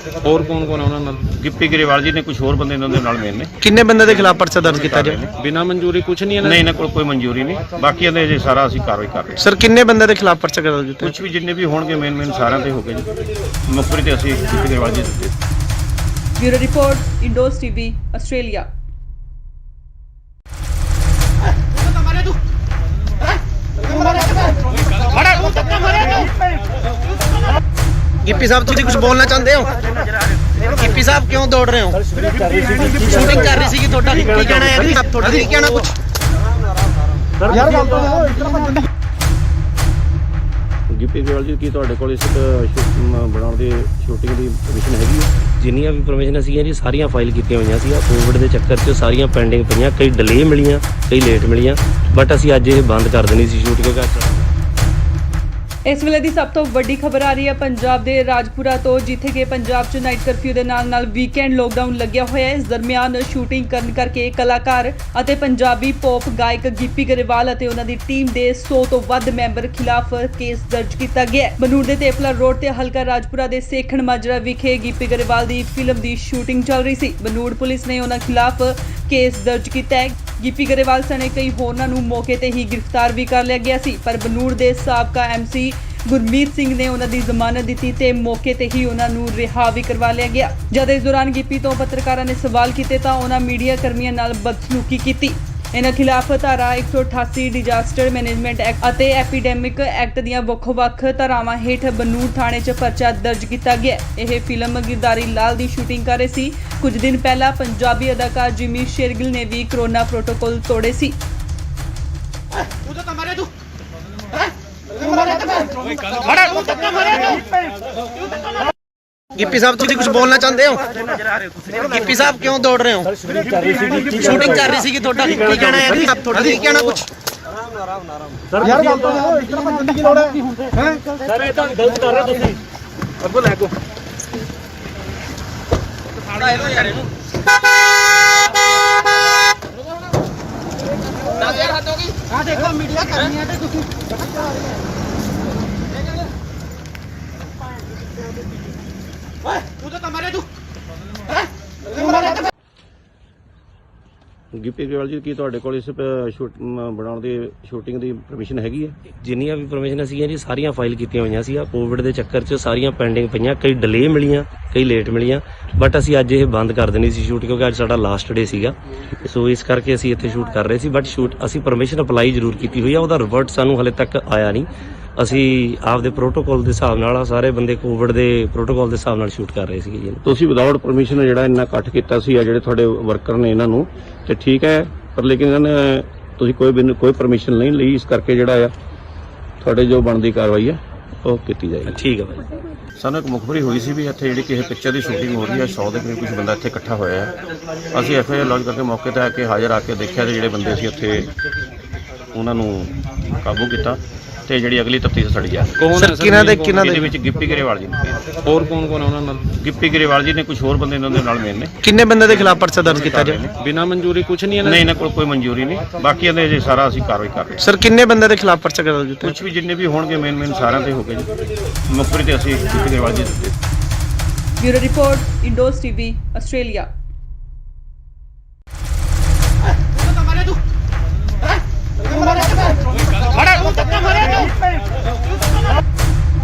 [SPEAKER 6] ਹੋਰ ਕੌਣ ਕੌਣ ਆ ਉਹਨਾਂ ਨਾਲ?
[SPEAKER 2] ਗਿੱਪੀ ਗਰੇਵਾਲ ਜੀ ਨੇ, ਕੁਝ ਹੋਰ ਬੰਦੇ ਇਹਨਾਂ ਦੇ ਨਾਲ ਮੇਨ ਨੇ।
[SPEAKER 1] ਕਿੰਨੇ ਬੰਦੇ ਦੇ ਖਿਲਾਫ ਪਰਚਾ ਦਰਜ ਕੀਤਾ ਜਾਏ?
[SPEAKER 6] ਬਿਨਾਂ ਮਨਜ਼ੂਰੀ ਕੁਝ ਨਹੀਂ
[SPEAKER 2] ਨਹੀਂ, ਇਹਨਾਂ ਕੋਲ ਕੋਈ ਮਨਜ਼ੂਰੀ ਨਹੀਂ, ਬਾਕੀ ਇਹਦੇ ਜੇ ਸਾਰਾ ਅਸੀਂ ਕਾਰਵਾਈ ਕਰ ਰਹੇ ਹਾਂ।
[SPEAKER 1] ਸਰ ਕਿੰਨੇ ਬੰਦੇ ਦੇ ਖਿਲਾਫ ਪਰਚਾ ਦਰਜ ਕੀਤਾ?
[SPEAKER 2] ਕੁਝ ਵੀ ਜਿੰਨੇ ਵੀ ਹੋਣਗੇ ਮੇਨ ਸਾਰਿਆਂ ਤੇ ਹੋ ਗਏ ਜੀ। ਮੁਖਬਰੀ ਤੇ ਅਸੀਂ ਗਿੱਪੀ ਗਰੇਵਾਲ ਜੀ ਦਿੱਤੇ।
[SPEAKER 4] Bureau report, Indos TV, Australia.
[SPEAKER 1] Gippy sahib ਤੁਸੀਂ ਕੁਝ ਬੋਲਣਾ ਚਾਹੁੰਦੇ ਹੋ? ਗਿੱਪੀ ਸਾਹਿਬ ਕਿਉਂ ਦੌੜ ਰਹੇ ਹੋ? ਸ਼ੂਟਿੰਗ ਕਰ ਰਹੀ ਸੀ ਤੁਹਾਡਾ ਕੀ ਕਹਿਣਾ ਹੈ? ਤੁਹਾਡਾ ਕੀ ਕਹਿਣਾ ਕੁਝ?
[SPEAKER 5] ਯਾਰ ਗੱਲ ਤਾਂ
[SPEAKER 2] ਗਿੱਪੀ ਗਰੇਵਾਲ ਜੀ ਕੀ ਤੁਹਾਡੇ ਕੋਲ ਇਸ ਬਣਾਉਣ ਦੀ ਸ਼ੂਟਿੰਗ ਦੀ ਪਰਮਿਸ਼ਨ ਹੈਗੀ ਹੈ?
[SPEAKER 3] ਜਿੰਨੀਆਂ ਵੀ ਪਰਮਿਸ਼ਨ ਸੀਗੀਆਂ ਜੀ ਸਾਰੀਆਂ ਫਾਈਲ ਕੀਤੀਆਂ ਹੋਈਆਂ ਸੀ। ਕੋਵਿਡ ਦੇ ਚੱਕਰ 'ਚ ਸਾਰੀਆਂ ਪੈਂਡਿੰਗ ਪਈਆਂ, ਕਈ ਡਿਲੇ ਮਿਲੀਆਂ, ਕਈ ਲੇਟ ਮਿਲੀਆਂ, ਬਟ ਅਸੀਂ ਅੱਜ ਇਹ ਬੰਦ ਕਰ ਦੇਣੀ ਸੀ ਸ਼ੂਟ ਕਿਉਂਕਿ ਅੱਜ
[SPEAKER 4] ਇਸ ਵੇਲੇ ਦੀ ਸਭ ਤੋਂ ਵੱਡੀ ਖਬਰ ਆ ਰਹੀ ਹੈ ਪੰਜਾਬ ਦੇ ਰਾਜਪੁਰਾ ਤੋਂ, ਜਿੱਥੇ ਕਿ ਪੰਜਾਬ 'ਚ ਨਾਈਟ ਕਰਫਿਊ ਦੇ ਨਾਲ ਵੀਕਐਂਡ ਲੋਕਡਾਊਨ ਲੱਗਿਆ ਹੋਇਆ ਹੈ। ਇਸ ਦਰਮਿਆਨ ਸ਼ੂਟਿੰਗ ਕਰਨ ਕਰਕੇ ਕਲਾਕਾਰ ਅਤੇ ਪੰਜਾਬੀ ਪੌਪ ਗਾਇਕ ਗਿੱਪੀ ਗਰੇਵਾਲ ਅਤੇ ਉਹਨਾਂ ਦੀ ਟੀਮ ਦੇ 100 ਤੋਂ ਵੱਧ ਮੈਂਬਰ ਖਿਲਾਫ ਕੇਸ ਦਰਜ ਕੀਤਾ ਗਿਆ ਹੈ। ਬਨੂੜ ਦੇ ਤੇਪਲਾ ਰੋਡ ਤੇ ਹਲਕਾ ਰਾਜਪੁਰਾ ਦੇ ਸੇਖਣ ਮਾਜਰਾ ਵਿਖੇ ਗਿੱਪੀ ਗਰੇਵਾਲ ਦੀ ਫਿਲਮ ਦੀ ਸ਼ੂਟਿੰਗ ਚੱਲ ਰਹੀ ਸੀ। ਬਨੂੜ ਪੁਲਿਸ ਨੇ ਉਹਨਾਂ ਖਿਲਾਫ ਕੇਸ ਦਰਜ ਕੀਤਾ ਹੈ। ਗਿੱਪੀ ਗਰੇਵਾਲ ਸਣੇ ਕਈ ਹੋਰਨਾਂ ਨੂੰ ਮੌਕੇ ਤੇ ਹੀ ਗ੍ਰਿਫਤਾਰ ਵੀ ਕਰ ਲਿਆ ਗਿਆ ਸੀ, ਪਰ ਬਨੂੜ ਦੇ ਸਾਬਕਾ ਐਮਸੀ ਗੁਰਮੀਤ ਸਿੰਘ ਨੇ ਉਹਨਾਂ ਦੀ ਜ਼ਮਾਨਤ ਦਿੱਤੀ ਤੇ ਮੌਕੇ ਤੇ ਹੀ ਉਹਨਾਂ ਨੂੰ ਰਿਹਾ ਵੀ ਕਰਵਾ ਲਿਆ ਗਿਆ। ਜਦ ਇਸ ਦੌਰਾਨ ਗਿੱਪੀ ਤੋਂ ਪੱਤਰਕਾਰਾਂ ਨੇ ਸਵਾਲ ਕੀਤੇ ਤਾਂ ਉਹਨਾਂ ਮੀਡੀਆ ਕਰਮੀਆਂ ਨਾਲ ਬਦਸਲੂਕੀ ਕੀਤੀ। ਇਹਨਾਂ ਖਿਲਾਫ ਧਾਰਾ 188 ਡਿਜ਼ਾਸਟਰ ਮੈਨੇਜਮੈਂਟ ਐਕਟ ਅਤੇ ਐਪੀਡੈਮਿਕ ਐਕਟ ਦੀਆਂ ਵੱਖ-ਵੱਖ ਧਾਰਾਵਾਂ ਹੇਠ ਬਨੂੜ ਥਾਣੇ 'ਚ ਪਰਚਾ ਦਰਜ ਕੀਤਾ ਗਿਆ। ਇਹ ਫਿਲਮ ਗਿਰਦਾਰੀ ਲਾਲ ਦੀ ਸ਼ੂਟਿੰਗ ਕਰ ਰਹੇ ਸੀ। ਕੁਝ ਦਿਨ ਪਹਿਲਾਂ ਪੰਜਾਬੀ ਅਦਾਕਾਰ ਜਿਮੀ ਸ਼ੇਰਗਿਲ ਨੇ ਵੀ ਕਰੋਨਾ ਪ੍ਰੋਟੋਕਾਲ ਤੋੜੇ ਸੀ।
[SPEAKER 1] ਗਿੱਪੀ ਸਾਹਿਬ ਤੁਸੀਂ ਕੁਝ ਬੋਲਣਾ ਚਾਹੁੰਦੇ ਹੋ? ਗਿੱਪੀ ਸਾਹਿਬ ਕਿਉਂ ਦੌੜ ਰਹੇ ਹੋ? ਸ਼ੂਟਿੰਗ ਕਰ ਰਹੀ ਸੀ ਤੁਹਾਡਾ ਕੀ ਕਹਿਣਾ ਹੈ? ਤੁਹਾਡਾ ਕੀ ਕਹਿਣਾ ਕੁਝ?
[SPEAKER 5] ਯਾਰ ਗੱਲ ਤਾਂ ਇਸ ਤਰ੍ਹਾਂ ਭੱਜਣ ਦੀ ਲੋੜ ਹੈ? ਸਰ ਇਹ ਤਾਂ ਗਲਤ ਕਰ ਰਹੇ ਤੁਸੀਂ। ਅੱਗੋਂ ਲੈ ਕੋ ਆ ਦੇਖੋ ਮੀਡੀਆ ਕਰਨੀ ਹੈ ਤੇ ਤੁਸੀਂ
[SPEAKER 2] ਗਿੱਪੀ ਗਰੇਵਾਲ ਜੀ ਕੀ ਤੁਹਾਡੇ ਕੋਲ ਇਸ ਬਣਾਉਣ ਦੀ ਸ਼ੂਟਿੰਗ ਦੀ ਪਰਮਿਸ਼ਨ ਹੈਗੀ ਹੈ?
[SPEAKER 3] ਜਿੰਨੀਆਂ ਵੀ ਪਰਮਿਸ਼ਨ ਸੀਗੀਆਂ ਜੀ ਸਾਰੀਆਂ ਫਾਈਲ ਕੀਤੀਆਂ ਹੋਈਆਂ ਸੀ। ਕੋਵਿਡ ਦੇ ਚੱਕਰ 'ਚ ਸਾਰੀਆਂ ਪੈਂਡਿੰਗ ਪਈਆਂ, ਕਈ ਡਿਲੇ ਮਿਲੀਆਂ, ਕਈ ਲੇਟ ਮਿਲੀਆਂ, ਬਟ ਅਸੀਂ ਅੱਜ ਇਹ ਬੰਦ ਕਰ ਦੇਣੀ ਸੀ ਸ਼ੂਟ ਕਿਉਂਕਿ ਅੱਜ ਸਾਡਾ ਲਾਸਟ ਡੇ ਸੀਗਾ। ਸੋ ਇਸ ਕਰਕੇ ਅਸੀਂ ਇੱਥੇ ਸ਼ੂਟ ਕਰ ਰਹੇ ਸੀ, ਬਟ ਸ਼ੂਟ ਅਸੀਂ ਪਰਮਿਸ਼ਨ ਅਪਲਾਈ ਜ਼ਰੂਰ ਕੀਤੀ ਹੋਈ ਆ, ਉਹਦਾ ਰਿਵਰਟ ਸਾਨੂੰ ਹਲੇ ਤੱਕ ਆਇਆ ਨਹੀਂ। ਅਸੀਂ ਆਪਦੇ ਪ੍ਰੋਟੋਕਾਲ ਦੇ ਹਿਸਾਬ ਨਾਲ ਸਾਰੇ ਬੰਦੇ ਕੋਵਿਡ ਦੇ ਪ੍ਰੋਟੋਕਾਲ ਦੇ ਹਿਸਾਬ ਨਾਲ ਸ਼ੂਟ ਕਰ ਰਹੇ ਸੀਗੇ ਜੀ।
[SPEAKER 2] ਤੁਸੀਂ ਵਿਦਆਊਟ ਪਰਮਿਸ਼ਨ ਜਿਹੜਾ ਇੰਨਾ ਇਕੱਠ ਕੀਤਾ ਸੀ ਆ ਜਿਹੜੇ ਤੁਹਾਡੇ ਵਰਕਰ ਨੇ ਇਹਨਾਂ ਨੂੰ, ਤੇ ਠੀਕ ਹੈ, ਪਰ ਲੇਕਿਨ ਇਹਨਾਂ ਨੇ ਤੁਸੀਂ ਕੋਈ ਪਰਮਿਸ਼ਨ ਨਹੀਂ ਲਈ, ਇਸ ਕਰਕੇ ਜਿਹੜਾ ਆ ਤੁਹਾਡੇ ਜੋ ਬਣਦੀ ਕਾਰਵਾਈ ਹੈ ਉਹ ਕੀਤੀ ਜਾਏਗੀ।
[SPEAKER 3] ਠੀਕ ਹੈ ਭਾਈ।
[SPEAKER 2] ਸਾਨੂੰ ਇੱਕ ਮੁਖਬਰੀ ਹੋਈ ਸੀ ਵੀ ਇੱਥੇ ਜਿਹੜੀ ਕਿਸੇ ਪਿਕਚਰ ਦੀ ਸ਼ੂਟਿੰਗ ਹੋ ਰਹੀ ਹੈ, 100 ਦੇ ਕਰੀਬ ਕੁਝ ਬੰਦਾ ਇੱਥੇ ਇਕੱਠਾ ਹੋਇਆ ਹੈ। ਅਸੀਂ ਐਫਆਈਆਰ ਲੌਜ ਕਰਕੇ ਮੌਕੇ ਤੇ ਆ ਕੇ ਹਾਜ਼ਰ ਆ ਕੇ ਦੇਖਿਆ ਤੇ ਜਿਹੜੇ ਬੰਦੇ ਸੀ ਉੱਥੇ ਉਹਨਾਂ ਨੂੰ ਕਾਬੂ ਕੀਤਾ ਤੇ ਜਿਹੜੀ ਅਗਲੀ ਤਫਤੀਸ਼ ਸਾਡੀ ਆ।
[SPEAKER 1] ਸਰ ਕਿਹਨਾਂ ਦੇ
[SPEAKER 2] ਇਹਦੇ ਵਿੱਚ ਗਿੱਪੀ ਗਰੇਵਾਲ ਜੀ ਨੇ,
[SPEAKER 6] ਹੋਰ ਕੌਣ ਕੌਣ ਆ ਉਹਨਾਂ ਨਾਲ?
[SPEAKER 2] ਗਿੱਪੀ ਗਰੇਵਾਲ ਜੀ ਨੇ, ਕੁਝ ਹੋਰ ਬੰਦੇ ਇਹਨਾਂ ਦੇ ਨਾਲ ਮੇਨ ਨੇ।
[SPEAKER 1] ਕਿੰਨੇ ਬੰਦੇ ਦੇ ਖਿਲਾਫ ਪਰਚਾ ਦਰਜ ਕੀਤਾ ਜਾਏ?
[SPEAKER 6] ਬਿਨਾਂ ਮਨਜ਼ੂਰੀ ਕੁਝ ਨਹੀਂ
[SPEAKER 2] ਨਹੀਂ, ਇਹਨਾਂ ਕੋਲ ਕੋਈ ਮਨਜ਼ੂਰੀ ਨਹੀਂ, ਬਾਕੀ ਇਹਦੇ ਜੇ ਸਾਰਾ ਅਸੀਂ ਕਾਰਵਾਈ ਕਰ ਰਹੇ ਹਾਂ।
[SPEAKER 1] ਸਰ ਕਿੰਨੇ ਬੰਦੇ ਦੇ ਖਿਲਾਫ ਪਰਚਾ ਦਰਜ ਕੀਤਾ?
[SPEAKER 2] ਕੁਝ ਵੀ ਜਿੰਨੇ ਵੀ ਹੋਣਗੇ ਮੇਨ ਸਾਰਿਆਂ ਤੇ ਹੋ ਗਏ ਜੀ। ਮੁਖਬਰੀ ਤੇ ਅਸੀਂ ਗਿੱਪੀ ਗਰੇਵਾਲ ਜੀ ਦਿੱਤੇ।
[SPEAKER 4] Bureau report, Indos TV, Australia.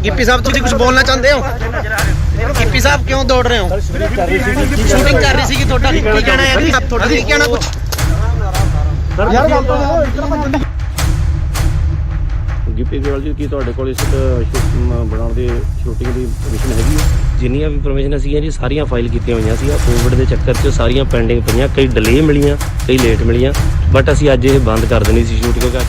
[SPEAKER 1] Gippy sahib ਤੁਸੀਂ ਕੁਝ ਬੋਲਣਾ ਚਾਹੁੰਦੇ ਹੋ? गिप्पी साहब क्यों दौड़ रहे हो? शूटिंग कर रही थी ਤੁਹਾਡਾ ਕੀ ਕਹਿਣਾ ਹੈ? ਆਪ ਤੁਹਾਡਾ ਕੀ ਕਹਿਣਾ ਕੁਝ?
[SPEAKER 5] ਯਾਰ ਗੱਲ ਤਾਂ ਸੁਣੋ, ਇਸ ਤਰ੍ਹਾਂ ਬੰਦੇ
[SPEAKER 2] ਗਿੱਪੀ ਗਰੇਵਾਲ ਜੀ ਕੀ ਤੁਹਾਡੇ ਕੋਲ ਇਸ ਬਣਾਉਣ ਦੀ ਸ਼ੂਟਿੰਗ ਦੀ ਪਰਮਿਸ਼ਨ ਹੈਗੀ ਹੈ?
[SPEAKER 3] ਜਿੰਨੀਆਂ ਵੀ ਪਰਮਿਸ਼ਨ ਸੀਗੀਆਂ ਜੀ ਸਾਰੀਆਂ ਫਾਈਲ ਕੀਤੀਆਂ ਹੋਈਆਂ ਸੀ। ਕੋਵਿਡ ਦੇ ਚੱਕਰ 'ਚ ਸਾਰੀਆਂ ਪੈਂਡਿੰਗ ਪਈਆਂ, ਕਈ ਡਿਲੇ ਮਿਲੀਆਂ, ਕਈ ਲੇਟ ਮਿਲੀਆਂ, ਬਟ ਅਸੀਂ ਅੱਜ ਇਹ ਬੰਦ ਕਰ ਦੇਣੀ ਸੀ ਸ਼ੂਟ ਕਿਉਂਕਿ ਅੱਜ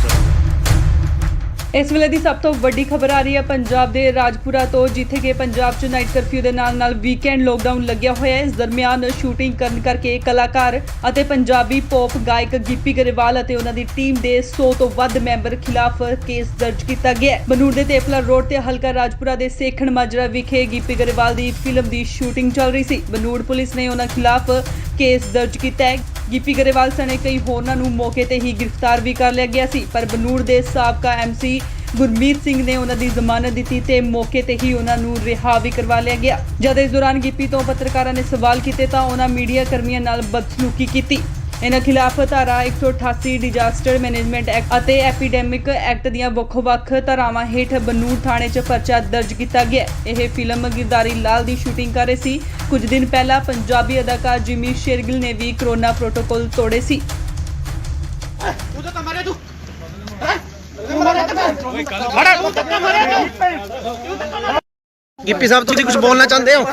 [SPEAKER 4] ਇਸ ਵੇਲੇ ਦੀ ਸਭ ਤੋਂ ਵੱਡੀ ਖਬਰ ਆ ਰਹੀ ਹੈ ਪੰਜਾਬ ਦੇ ਰਾਜਪੁਰਾ ਤੋਂ, ਜਿੱਥੇ ਕਿ ਪੰਜਾਬ 'ਚ ਨਾਈਟ ਕਰਫਿਊ ਦੇ ਨਾਲ ਵੀਕਐਂਡ ਲੋਕਡਾਊਨ ਲੱਗਿਆ ਹੋਇਆ ਹੈ। ਇਸ ਦਰਮਿਆਨ ਸ਼ੂਟਿੰਗ ਕਰਨ ਕਰਕੇ ਕਲਾਕਾਰ ਅਤੇ ਪੰਜਾਬੀ ਪੌਪ ਗਾਇਕ ਗਿੱਪੀ ਗਰੇਵਾਲ ਅਤੇ ਉਹਨਾਂ ਦੀ ਟੀਮ ਦੇ 100 ਤੋਂ ਵੱਧ ਮੈਂਬਰ ਖਿਲਾਫ ਕੇਸ ਦਰਜ ਕੀਤਾ ਗਿਆ ਹੈ। ਬਨੂੜ ਦੇ ਤੇਪਲਾ ਰੋਡ ਤੇ ਹਲਕਾ ਰਾਜਪੁਰਾ ਦੇ ਸੇਖਣ ਮਾਜਰਾ ਵਿਖੇ ਗਿੱਪੀ ਗਰੇਵਾਲ ਦੀ ਫਿਲਮ ਦੀ ਸ਼ੂਟਿੰਗ ਚੱਲ ਰਹੀ ਸੀ। ਬਨੂੜ ਪੁਲਿਸ ਨੇ ਉਹਨਾਂ ਖਿਲਾਫ ਕੇਸ ਦਰਜ ਕੀਤਾ ਹੈ। ਗਿੱਪੀ ਗਰੇਵਾਲ ਸਣੇ ਕਈ ਹੋਰਨਾਂ ਨੂੰ ਮੌਕੇ ਤੇ ਹੀ ਗ੍ਰਿਫਤਾਰ ਵੀ ਕਰ ਲਿਆ ਗਿਆ ਸੀ, ਪਰ ਬਨੂੜ ਦੇ ਸਾਬਕਾ ਐਮਸੀ ਗੁਰਮੀਤ ਸਿੰਘ ਨੇ ਉਹਨਾਂ ਦੀ ਜ਼ਮਾਨਤ ਦਿੱਤੀ ਤੇ ਮੌਕੇ ਤੇ ਹੀ ਉਹਨਾਂ ਨੂੰ ਰਿਹਾ ਵੀ ਕਰਵਾ ਲਿਆ ਗਿਆ। ਜਦ ਇਸ ਦੌਰਾਨ ਗਿੱਪੀ ਤੋਂ ਪੱਤਰਕਾਰਾਂ ਨੇ ਸਵਾਲ ਕੀਤੇ ਤਾਂ ਉਹਨਾਂ ਮੀਡੀਆ ਕਰਮੀਆਂ ਨਾਲ ਬਦਸਲੂਕੀ ਕੀਤੀ। ਇਹਨਾਂ ਖਿਲਾਫ ਧਾਰਾ 188 ਡਿਜ਼ਾਸਟਰ ਮੈਨੇਜਮੈਂਟ ਐਕਟ ਅਤੇ ਐਪੀਡੈਮਿਕ ਐਕਟ ਦੀਆਂ ਵੱਖ-ਵੱਖ ਧਾਰਾਵਾਂ ਹੇਠ ਬਨੂੜ ਥਾਣੇ 'ਚ ਪਰਚਾ ਦਰਜ ਕੀਤਾ ਗਿਆ। ਇਹ ਫਿਲਮ ਗਿਰਦਾਰੀ ਲਾਲ ਦੀ ਸ਼ੂਟਿੰਗ ਕਰ ਰਹੇ ਸੀ। ਕੁਝ ਦਿਨ ਪਹਿਲਾਂ ਪੰਜਾਬੀ ਅਦਾਕਾਰ ਜਿਮੀ ਸ਼ੇਰਗਿਲ ਨੇ ਵੀ ਕੋਰੋਨਾ ਪ੍ਰੋਟੋਕਾਲ ਤੋੜੇ ਸੀ।
[SPEAKER 1] गिप्पी साहब ਤੁਸੀਂ ਕੁਝ ਬੋਲਣਾ ਚਾਹੁੰਦੇ ਹੋ?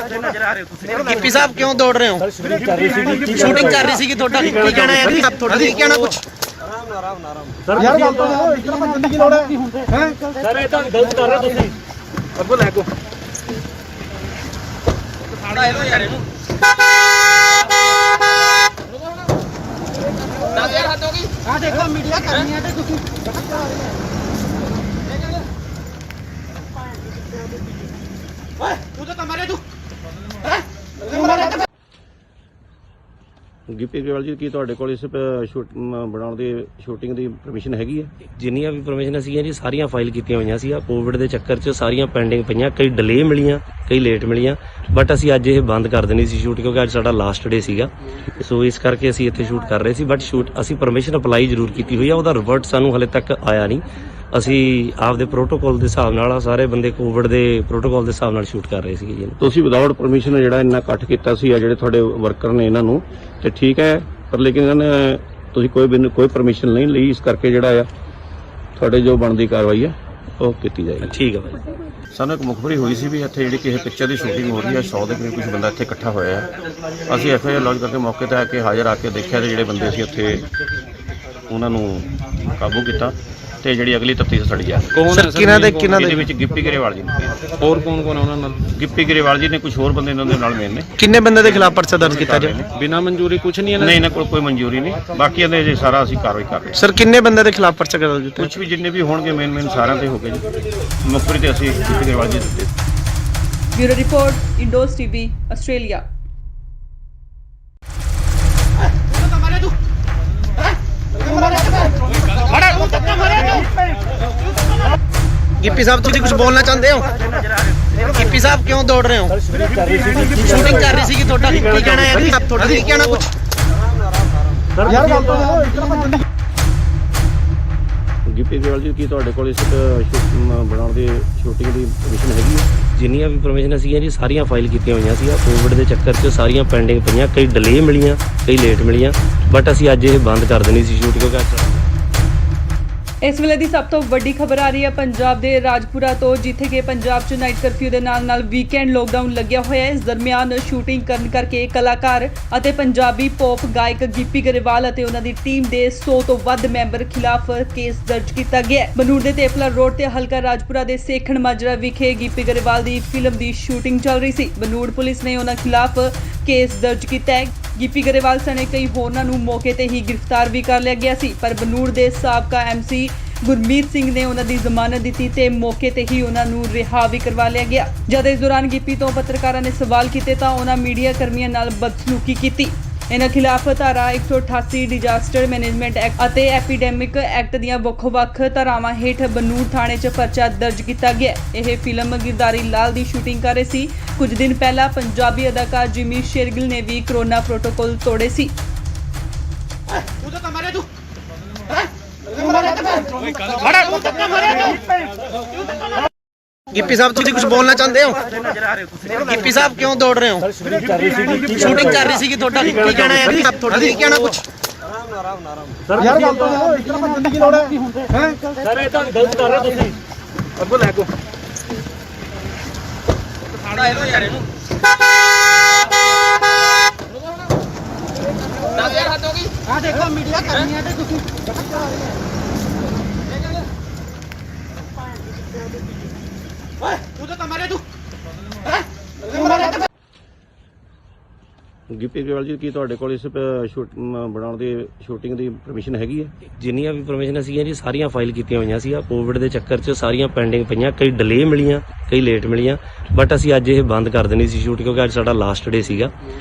[SPEAKER 1] ਗਿੱਪੀ ਸਾਹਿਬ ਕਿਉਂ ਦੌੜ ਰਹੇ ਹੋ? ਸ਼ੂਟਿੰਗ ਕਰ ਰਹੀ ਸੀ ਤੁਹਾਡਾ ਕੀ ਕਹਿਣਾ ਹੈ? ਆਪ ਤੁਹਾਡਾ ਕੀ ਕਹਿਣਾ ਕੁਝ?
[SPEAKER 5] ਯਾਰ ਗੱਲ ਤਾਂ ਸੁਣੋ, ਇਸ ਤਰ੍ਹਾਂ ਬੰਦੇ ਕੀ ਲੋੜ ਹੈ? ਸਰ ਇਹ ਤਾਂ ਗਲਤ ਕਰ ਰਹੇ ਹੋ ਤੁਸੀਂ। ਅੱਗੋਂ ਲੈ ਕੋ
[SPEAKER 1] ਸਾੜਾ ਇਹਨੂੰ ਯਾਰ ਇਹਨੂੰ 10000 ਹੱਦ ਹੋ ਗਈ। ਆ ਦੇਖੋ ਮੀਡੀਆ ਕਰਨੀ ਹੈ ਤੇ ਤੁਸੀਂ ਓਏ ਤੂੰ ਤਾਂ ਮਾਰੇ ਤੂੰ
[SPEAKER 2] ਗਿੱਪੀ ਗਰੇਵਾਲ ਜੀ ਕੀ ਤੁਹਾਡੇ ਕੋਲ ਇਸ ਬਣਾਉਣ ਦੀ ਸ਼ੂਟਿੰਗ ਦੀ ਪਰਮਿਸ਼ਨ ਹੈਗੀ ਹੈ?
[SPEAKER 3] ਜਿੰਨੀਆਂ ਵੀ ਪਰਮਿਸ਼ਨ ਸੀਗੀਆਂ ਜੀ ਸਾਰੀਆਂ ਫਾਈਲ ਕੀਤੀਆਂ ਹੋਈਆਂ ਸੀ। ਕੋਵਿਡ ਦੇ ਚੱਕਰ 'ਚ ਸਾਰੀਆਂ ਪੈਂਡਿੰਗ ਪਈਆਂ, ਕਈ ਡਿਲੇ ਮਿਲੀਆਂ, ਕਈ ਲੇਟ ਮਿਲੀਆਂ, ਬਟ ਅਸੀਂ ਅੱਜ ਇਹ ਬੰਦ ਕਰ ਦੇਣੀ ਸੀ ਸ਼ੂਟ ਕਿਉਂਕਿ ਅੱਜ ਸਾਡਾ ਲਾਸਟ ਡੇ ਸੀਗਾ। ਸੋ ਇਸ ਕਰਕੇ ਅਸੀਂ ਇੱਥੇ ਸ਼ੂਟ ਕਰ ਰਹੇ ਸੀ, ਬਟ ਸ਼ੂਟ ਅਸੀਂ ਪਰਮਿਸ਼ਨ ਅਪਲਾਈ ਜ਼ਰੂਰ ਕੀਤੀ ਹੋਈ ਆ, ਉਹਦਾ ਰਿਵਰਟ ਸਾਨੂੰ ਹਲੇ ਤੱਕ ਆਇਆ ਨਹੀਂ। ਅਸੀਂ ਆਪਦੇ ਪ੍ਰੋਟੋਕਾਲ ਦੇ ਹਿਸਾਬ ਨਾਲ ਸਾਰੇ ਬੰਦੇ ਕੋਵਿਡ ਦੇ ਪ੍ਰੋਟੋਕਾਲ ਦੇ ਹਿਸਾਬ ਨਾਲ ਸ਼ੂਟ ਕਰ ਰਹੇ ਸੀਗੇ ਜੀ।
[SPEAKER 2] ਤੁਸੀਂ ਵਿਦਆਊਟ ਪਰਮਿਸ਼ਨ ਜਿਹੜਾ ਇੰਨਾ ਇਕੱਠ ਕੀਤਾ ਸੀ ਆ ਜਿਹੜੇ ਤੁਹਾਡੇ ਵਰਕਰ ਨੇ ਇਹਨਾਂ ਨੂੰ, ਤੇ ਠੀਕ ਹੈ, ਪਰ ਲੇਕਿਨ ਇਹਨਾਂ ਨੇ ਤੁਸੀਂ ਕੋਈ ਪਰਮਿਸ਼ਨ ਨਹੀਂ ਲਈ, ਇਸ ਕਰਕੇ ਜਿਹੜਾ ਆ ਤੁਹਾਡੇ ਜੋ ਬਣਦੀ ਕਾਰਵਾਈ ਹੈ ਉਹ ਕੀਤੀ ਜਾਏਗੀ।
[SPEAKER 3] ਠੀਕ ਹੈ ਭਾਈ।
[SPEAKER 2] ਸਾਨੂੰ ਇੱਕ ਮੁਖਬਰੀ ਹੋਈ ਸੀ ਵੀ ਇੱਥੇ ਜਿਹੜੀ ਕਿਸੇ ਪਿਕਚਰ ਦੀ ਸ਼ੂਟਿੰਗ ਹੋ ਰਹੀ ਹੈ, 100 ਦੇ ਕਰੀਬ ਕੁਝ ਬੰਦਾ ਇੱਥੇ ਇਕੱਠਾ ਹੋਇਆ ਹੈ। ਅਸੀਂ ਐਫਆਈਆਰ ਲੌਂਚ ਕਰਕੇ ਮੌਕੇ ਤੇ ਆ ਕੇ ਹਾਜ਼ਰ ਆ ਕੇ ਦੇਖਿਆ ਤੇ ਜਿਹੜੇ ਬੰਦੇ ਸੀ ਉੱਥੇ ਉਹਨਾਂ ਨੂੰ ਕਾਬੂ ਕੀਤਾ ਤੇ ਜਿਹੜੀ ਅਗਲੀ ਤਫਤੀਸ਼ ਸਾਡੀ ਜਾ ਰਹੀ ਹੈ।
[SPEAKER 6] ਕੌਣ ਹੈ
[SPEAKER 1] ਕਿਹਨਾਂ ਦੇ
[SPEAKER 2] ਇਹਦੇ ਵਿੱਚ ਗਿੱਪੀ ਗਰੇਵਾਲ ਜੀ ਨੇ,
[SPEAKER 6] ਹੋਰ ਕੌਣ ਕੌਣ ਹੈ ਉਹਨਾਂ ਨਾਲ?
[SPEAKER 2] ਗਿੱਪੀ ਗਰੇਵਾਲ ਜੀ ਨੇ, ਕੁਝ ਹੋਰ ਬੰਦੇ ਇਹਨਾਂ ਦੇ ਨਾਲ ਮੇਨ ਨੇ।
[SPEAKER 1] ਕਿੰਨੇ ਬੰਦੇ ਦੇ ਖਿਲਾਫ ਪਰਚਾ ਦਰਜ ਕੀਤਾ ਜੀ?
[SPEAKER 6] ਬਿਨਾਂ ਮਨਜ਼ੂਰੀ ਕੁਝ ਨਹੀਂ ਇਹਨਾਂ
[SPEAKER 2] ਨਹੀਂ, ਇਹਨਾਂ ਕੋਲ ਕੋਈ ਮਨਜ਼ੂਰੀ ਨਹੀਂ, ਬਾਕੀ ਇਹਦੇ ਜੇ ਸਾਰਾ ਅਸੀਂ ਕਾਰਵਾਈ ਕਰ ਰਹੇ ਹਾਂ।
[SPEAKER 1] ਸਰ ਕਿੰਨੇ ਬੰਦੇ ਦੇ ਖਿਲਾਫ ਪਰਚਾ ਦਰਜ ਕੀਤਾ?
[SPEAKER 2] ਕੁਝ ਵੀ ਜਿੰਨੇ ਵੀ ਹੋਣਗੇ ਮੇਨ ਸਾਰਿਆਂ ਤੇ ਹੋ ਗਏ ਜੀ। ਮੁਖਬਰੀ ਤੇ ਅਸੀਂ ਗਿੱਪੀ ਗਰੇਵਾਲ ਜੀ ਦਿੱਤੇ।
[SPEAKER 4] Bureau report, Indos TV, Australia.
[SPEAKER 1] Gippy sahib ਤੁਸੀਂ ਕੁਝ ਬੋਲਣਾ ਚਾਹੁੰਦੇ ਹੋ? ਗਿੱਪੀ ਸਾਹਿਬ ਕਿਉਂ ਦੌੜ ਰਹੇ ਹੋ? ਸ਼ੂਟਿੰਗ ਕਰ ਰਹੀ ਸੀ ਤੁਹਾਡਾ ਕੀ ਕਹਿਣਾ ਹੈ? ਆਪ ਤੁਹਾਡਾ ਕੀ ਕਹਿਣਾ ਕੁਝ?
[SPEAKER 5] ਯਾਰ ਗੱਲ ਤਾਂ ਸੁਣੋ, ਇਸ ਤਰ੍ਹਾਂ ਬੰਦੇ
[SPEAKER 2] ਗਿੱਪੀ ਗਰੇਵਾਲ ਜੀ ਕੀ ਤੁਹਾਡੇ ਕੋਲ ਇਸ ਬਣਾਉਣ ਦੀ ਸ਼ੂਟਿੰਗ ਦੀ ਪਰਮਿਸ਼ਨ ਹੈਗੀ ਹੈ?
[SPEAKER 3] ਜਿੰਨੀਆਂ ਵੀ ਪਰਮਿਸ਼ਨ ਸੀਗੀਆਂ ਜੀ ਸਾਰੀਆਂ ਫਾਈਲ ਕੀਤੀਆਂ ਹੋਈਆਂ ਸੀ। ਕੋਵਿਡ ਦੇ ਚੱਕਰ 'ਚ ਸਾਰੀਆਂ ਪੈਂਡਿੰਗ ਪਈਆਂ, ਕਈ ਡਿਲੇ ਮਿਲੀਆਂ, ਕਈ ਲੇਟ ਮਿਲੀਆਂ, ਬਟ ਅਸੀਂ ਅੱਜ ਇਹ ਬੰਦ ਕਰ ਦੇਣੀ ਸੀ ਸ਼ੂਟ ਕਿਉਂਕਿ ਅੱਜ
[SPEAKER 4] ਇਸ ਵੇਲੇ ਦੀ ਸਭ ਤੋਂ ਵੱਡੀ ਖਬਰ ਆ ਰਹੀ ਹੈ ਪੰਜਾਬ ਦੇ ਰਾਜਪੁਰਾ ਤੋਂ, ਜਿੱਥੇ ਕਿ ਪੰਜਾਬ 'ਚ ਨਾਈਟ ਕਰਫਿਊ ਦੇ ਨਾਲ ਵੀਕਐਂਡ ਲੋਕਡਾਊਨ ਲੱਗਿਆ ਹੋਇਆ ਹੈ। ਇਸ ਦਰਮਿਆਨ ਸ਼ੂਟਿੰਗ ਕਰਨ ਕਰਕੇ ਕਲਾਕਾਰ ਅਤੇ ਪੰਜਾਬੀ ਪੌਪ ਗਾਇਕ ਗਿੱਪੀ ਗਰੇਵਾਲ ਅਤੇ ਉਹਨਾਂ ਦੀ ਟੀਮ ਦੇ 100 ਤੋਂ ਵੱਧ ਮੈਂਬਰ ਖਿਲਾਫ ਕੇਸ ਦਰਜ ਕੀਤਾ ਗਿਆ ਹੈ। ਬਨੂੜ ਦੇ ਤੇਪਲਾ ਰੋਡ ਤੇ ਹਲਕਾ ਰਾਜਪੁਰਾ ਦੇ ਸੇਖਣ ਮਾਜਰਾ ਵਿਖੇ ਗਿੱਪੀ ਗਰੇਵਾਲ ਦੀ ਫਿਲਮ ਦੀ ਸ਼ੂਟਿੰਗ ਚੱਲ ਰਹੀ ਸੀ। ਬਨੂੜ ਪੁਲਿਸ ਨੇ ਉਹਨਾਂ ਖਿਲਾਫ ਕੇਸ ਦਰਜ ਕੀਤਾ ਹੈ। ਗਿੱਪੀ ਗਰੇਵਾਲ ਸਣੇ ਕਈ ਹੋਰਨਾਂ ਨੂੰ ਮੌਕੇ ਤੇ ਹੀ ਗ੍ਰਿਫਤਾਰ ਵੀ ਕਰ ਲਿਆ ਗਿਆ ਸੀ, ਪਰ ਬਨੂੜ ਦੇ ਸਾਬਕਾ ਐਮਸੀ ਗੁਰਮੀਤ ਸਿੰਘ ਨੇ ਉਹਨਾਂ ਦੀ ਜ਼ਮਾਨਤ ਦਿੱਤੀ ਤੇ ਮੌਕੇ ਤੇ ਹੀ ਉਹਨਾਂ ਨੂੰ ਰਿਹਾ ਵੀ ਕਰਵਾ ਲਿਆ ਗਿਆ। ਜਦ ਇਸ ਦੌਰਾਨ ਗਿੱਪੀ ਤੋਂ ਪੱਤਰਕਾਰਾਂ ਨੇ ਸਵਾਲ ਕੀਤੇ ਤਾਂ ਉਹਨਾਂ ਮੀਡੀਆ ਕਰਮੀਆਂ ਨਾਲ ਬਦਸਲੂਕੀ ਕੀਤੀ। ਇਹਨਾਂ ਖਿਲਾਫ ਧਾਰਾ 188 ਡਿਜ਼ਾਸਟਰ ਮੈਨੇਜਮੈਂਟ ਐਕਟ ਅਤੇ ਐਪੀਡੈਮਿਕ ਐਕਟ ਦੀਆਂ ਵੱਖ-ਵੱਖ ਧਾਰਾਵਾਂ ਹੇਠ ਬਨੂੜ ਥਾਣੇ 'ਚ ਪਰਚਾ ਦਰਜ ਕੀਤਾ ਗਿਆ। ਇਹ ਫਿਲਮ ਗਿਰਦਾਰੀ ਲਾਲ ਦੀ ਸ਼ੂਟਿੰਗ ਕਰ ਰਹੇ ਸੀ। ਕੁਝ ਦਿਨ ਪਹਿਲਾਂ ਪੰਜਾਬੀ ਅਦਾਕਾਰ ਜਿਮੀ ਸ਼ੇਰਗਿਲ ਨੇ ਵੀ ਕੋਰੋਨਾ ਪ੍ਰੋਟੋਕਾਲ ਤੋੜੇ ਸੀ।
[SPEAKER 1] ਤੂੰ ਤਾਂ ਮਾਰੇ ਤੂੰ ਗਿੱਪੀ ਸਾਹਿਬ ਤੁਸੀਂ ਕੁਝ ਬੋਲਣਾ ਚਾਹੁੰਦੇ ਹੋ? ਗਿੱਪੀ ਸਾਹਿਬ ਕਿਉਂ ਦੌੜ ਰਹੇ ਹੋ? ਸ਼ੂਟਿੰਗ ਕਰ ਰਹੀ ਸੀਗੀ ਤੁਹਾਡਾ ਕੀ ਕਹਿਣਾ ਹੈ ਜੀ? ਤੁਹਾਡਾ ਕੀ ਕਹਿਣਾ ਕੁਝ?
[SPEAKER 5] ਯਾਰ ਗੱਲ ਤਾਂ ਸੁਣੋ, ਇਸ ਤਰ੍ਹਾਂ ਭੱਜਣ ਦੀ ਕੀ ਲੋੜ ਹੈ? ਹੈ ਸਰ ਇਹ ਤਾਂ ਗਲਤ ਕਰ ਰਹੇ ਤੁਸੀਂ। ਅੱਗੋਂ ਲੈ ਕੋ
[SPEAKER 1] ਸਾੜਾ ਇਹੋ ਯਾਰ ਇਹਨੂੰ ਆ ਦੇਖੋ ਮੀਡੀਆ ਕਰਨੀ ਹੈ ਤੇ ਤੁਸੀਂ ਓਏ ਤੂੰ ਤਾਂ ਮਾਰੇ ਤੂੰ
[SPEAKER 2] ਗਿੱਪੀ ਗਰੇਵਾਲ ਜੀ, ਕੀ ਤੁਹਾਡੇ ਕੋਲ ਇਸ ਬਣਾਉਣ ਦੀ ਸ਼ੂਟਿੰਗ ਦੀ ਪਰਮਿਸ਼ਨ ਹੈਗੀ ਹੈ?
[SPEAKER 3] ਜਿੰਨੀਆਂ ਵੀ ਪਰਮਿਸ਼ਨ ਸੀਗੀਆਂ ਜੀ ਸਾਰੀਆਂ ਫਾਈਲ ਕੀਤੀਆਂ ਹੋਈਆਂ ਸੀ। ਆ ਕੋਵਿਡ ਦੇ ਚੱਕਰ 'ਚ ਸਾਰੀਆਂ ਪੈਂਡਿੰਗ ਪਈਆਂ, ਕਈ ਡਿਲੇ ਮਿਲੀਆਂ, ਕਈ ਲੇਟ ਮਿਲੀਆਂ, ਬਟ ਅਸੀਂ ਅੱਜ ਇਹ ਬੰਦ ਕਰ ਦੇਣੀ ਸੀ ਸ਼ੂਟ, ਕਿਉਂਕਿ ਅੱਜ ਸਾਡਾ ਲਾਸਟ ਡੇ ਸੀਗਾ।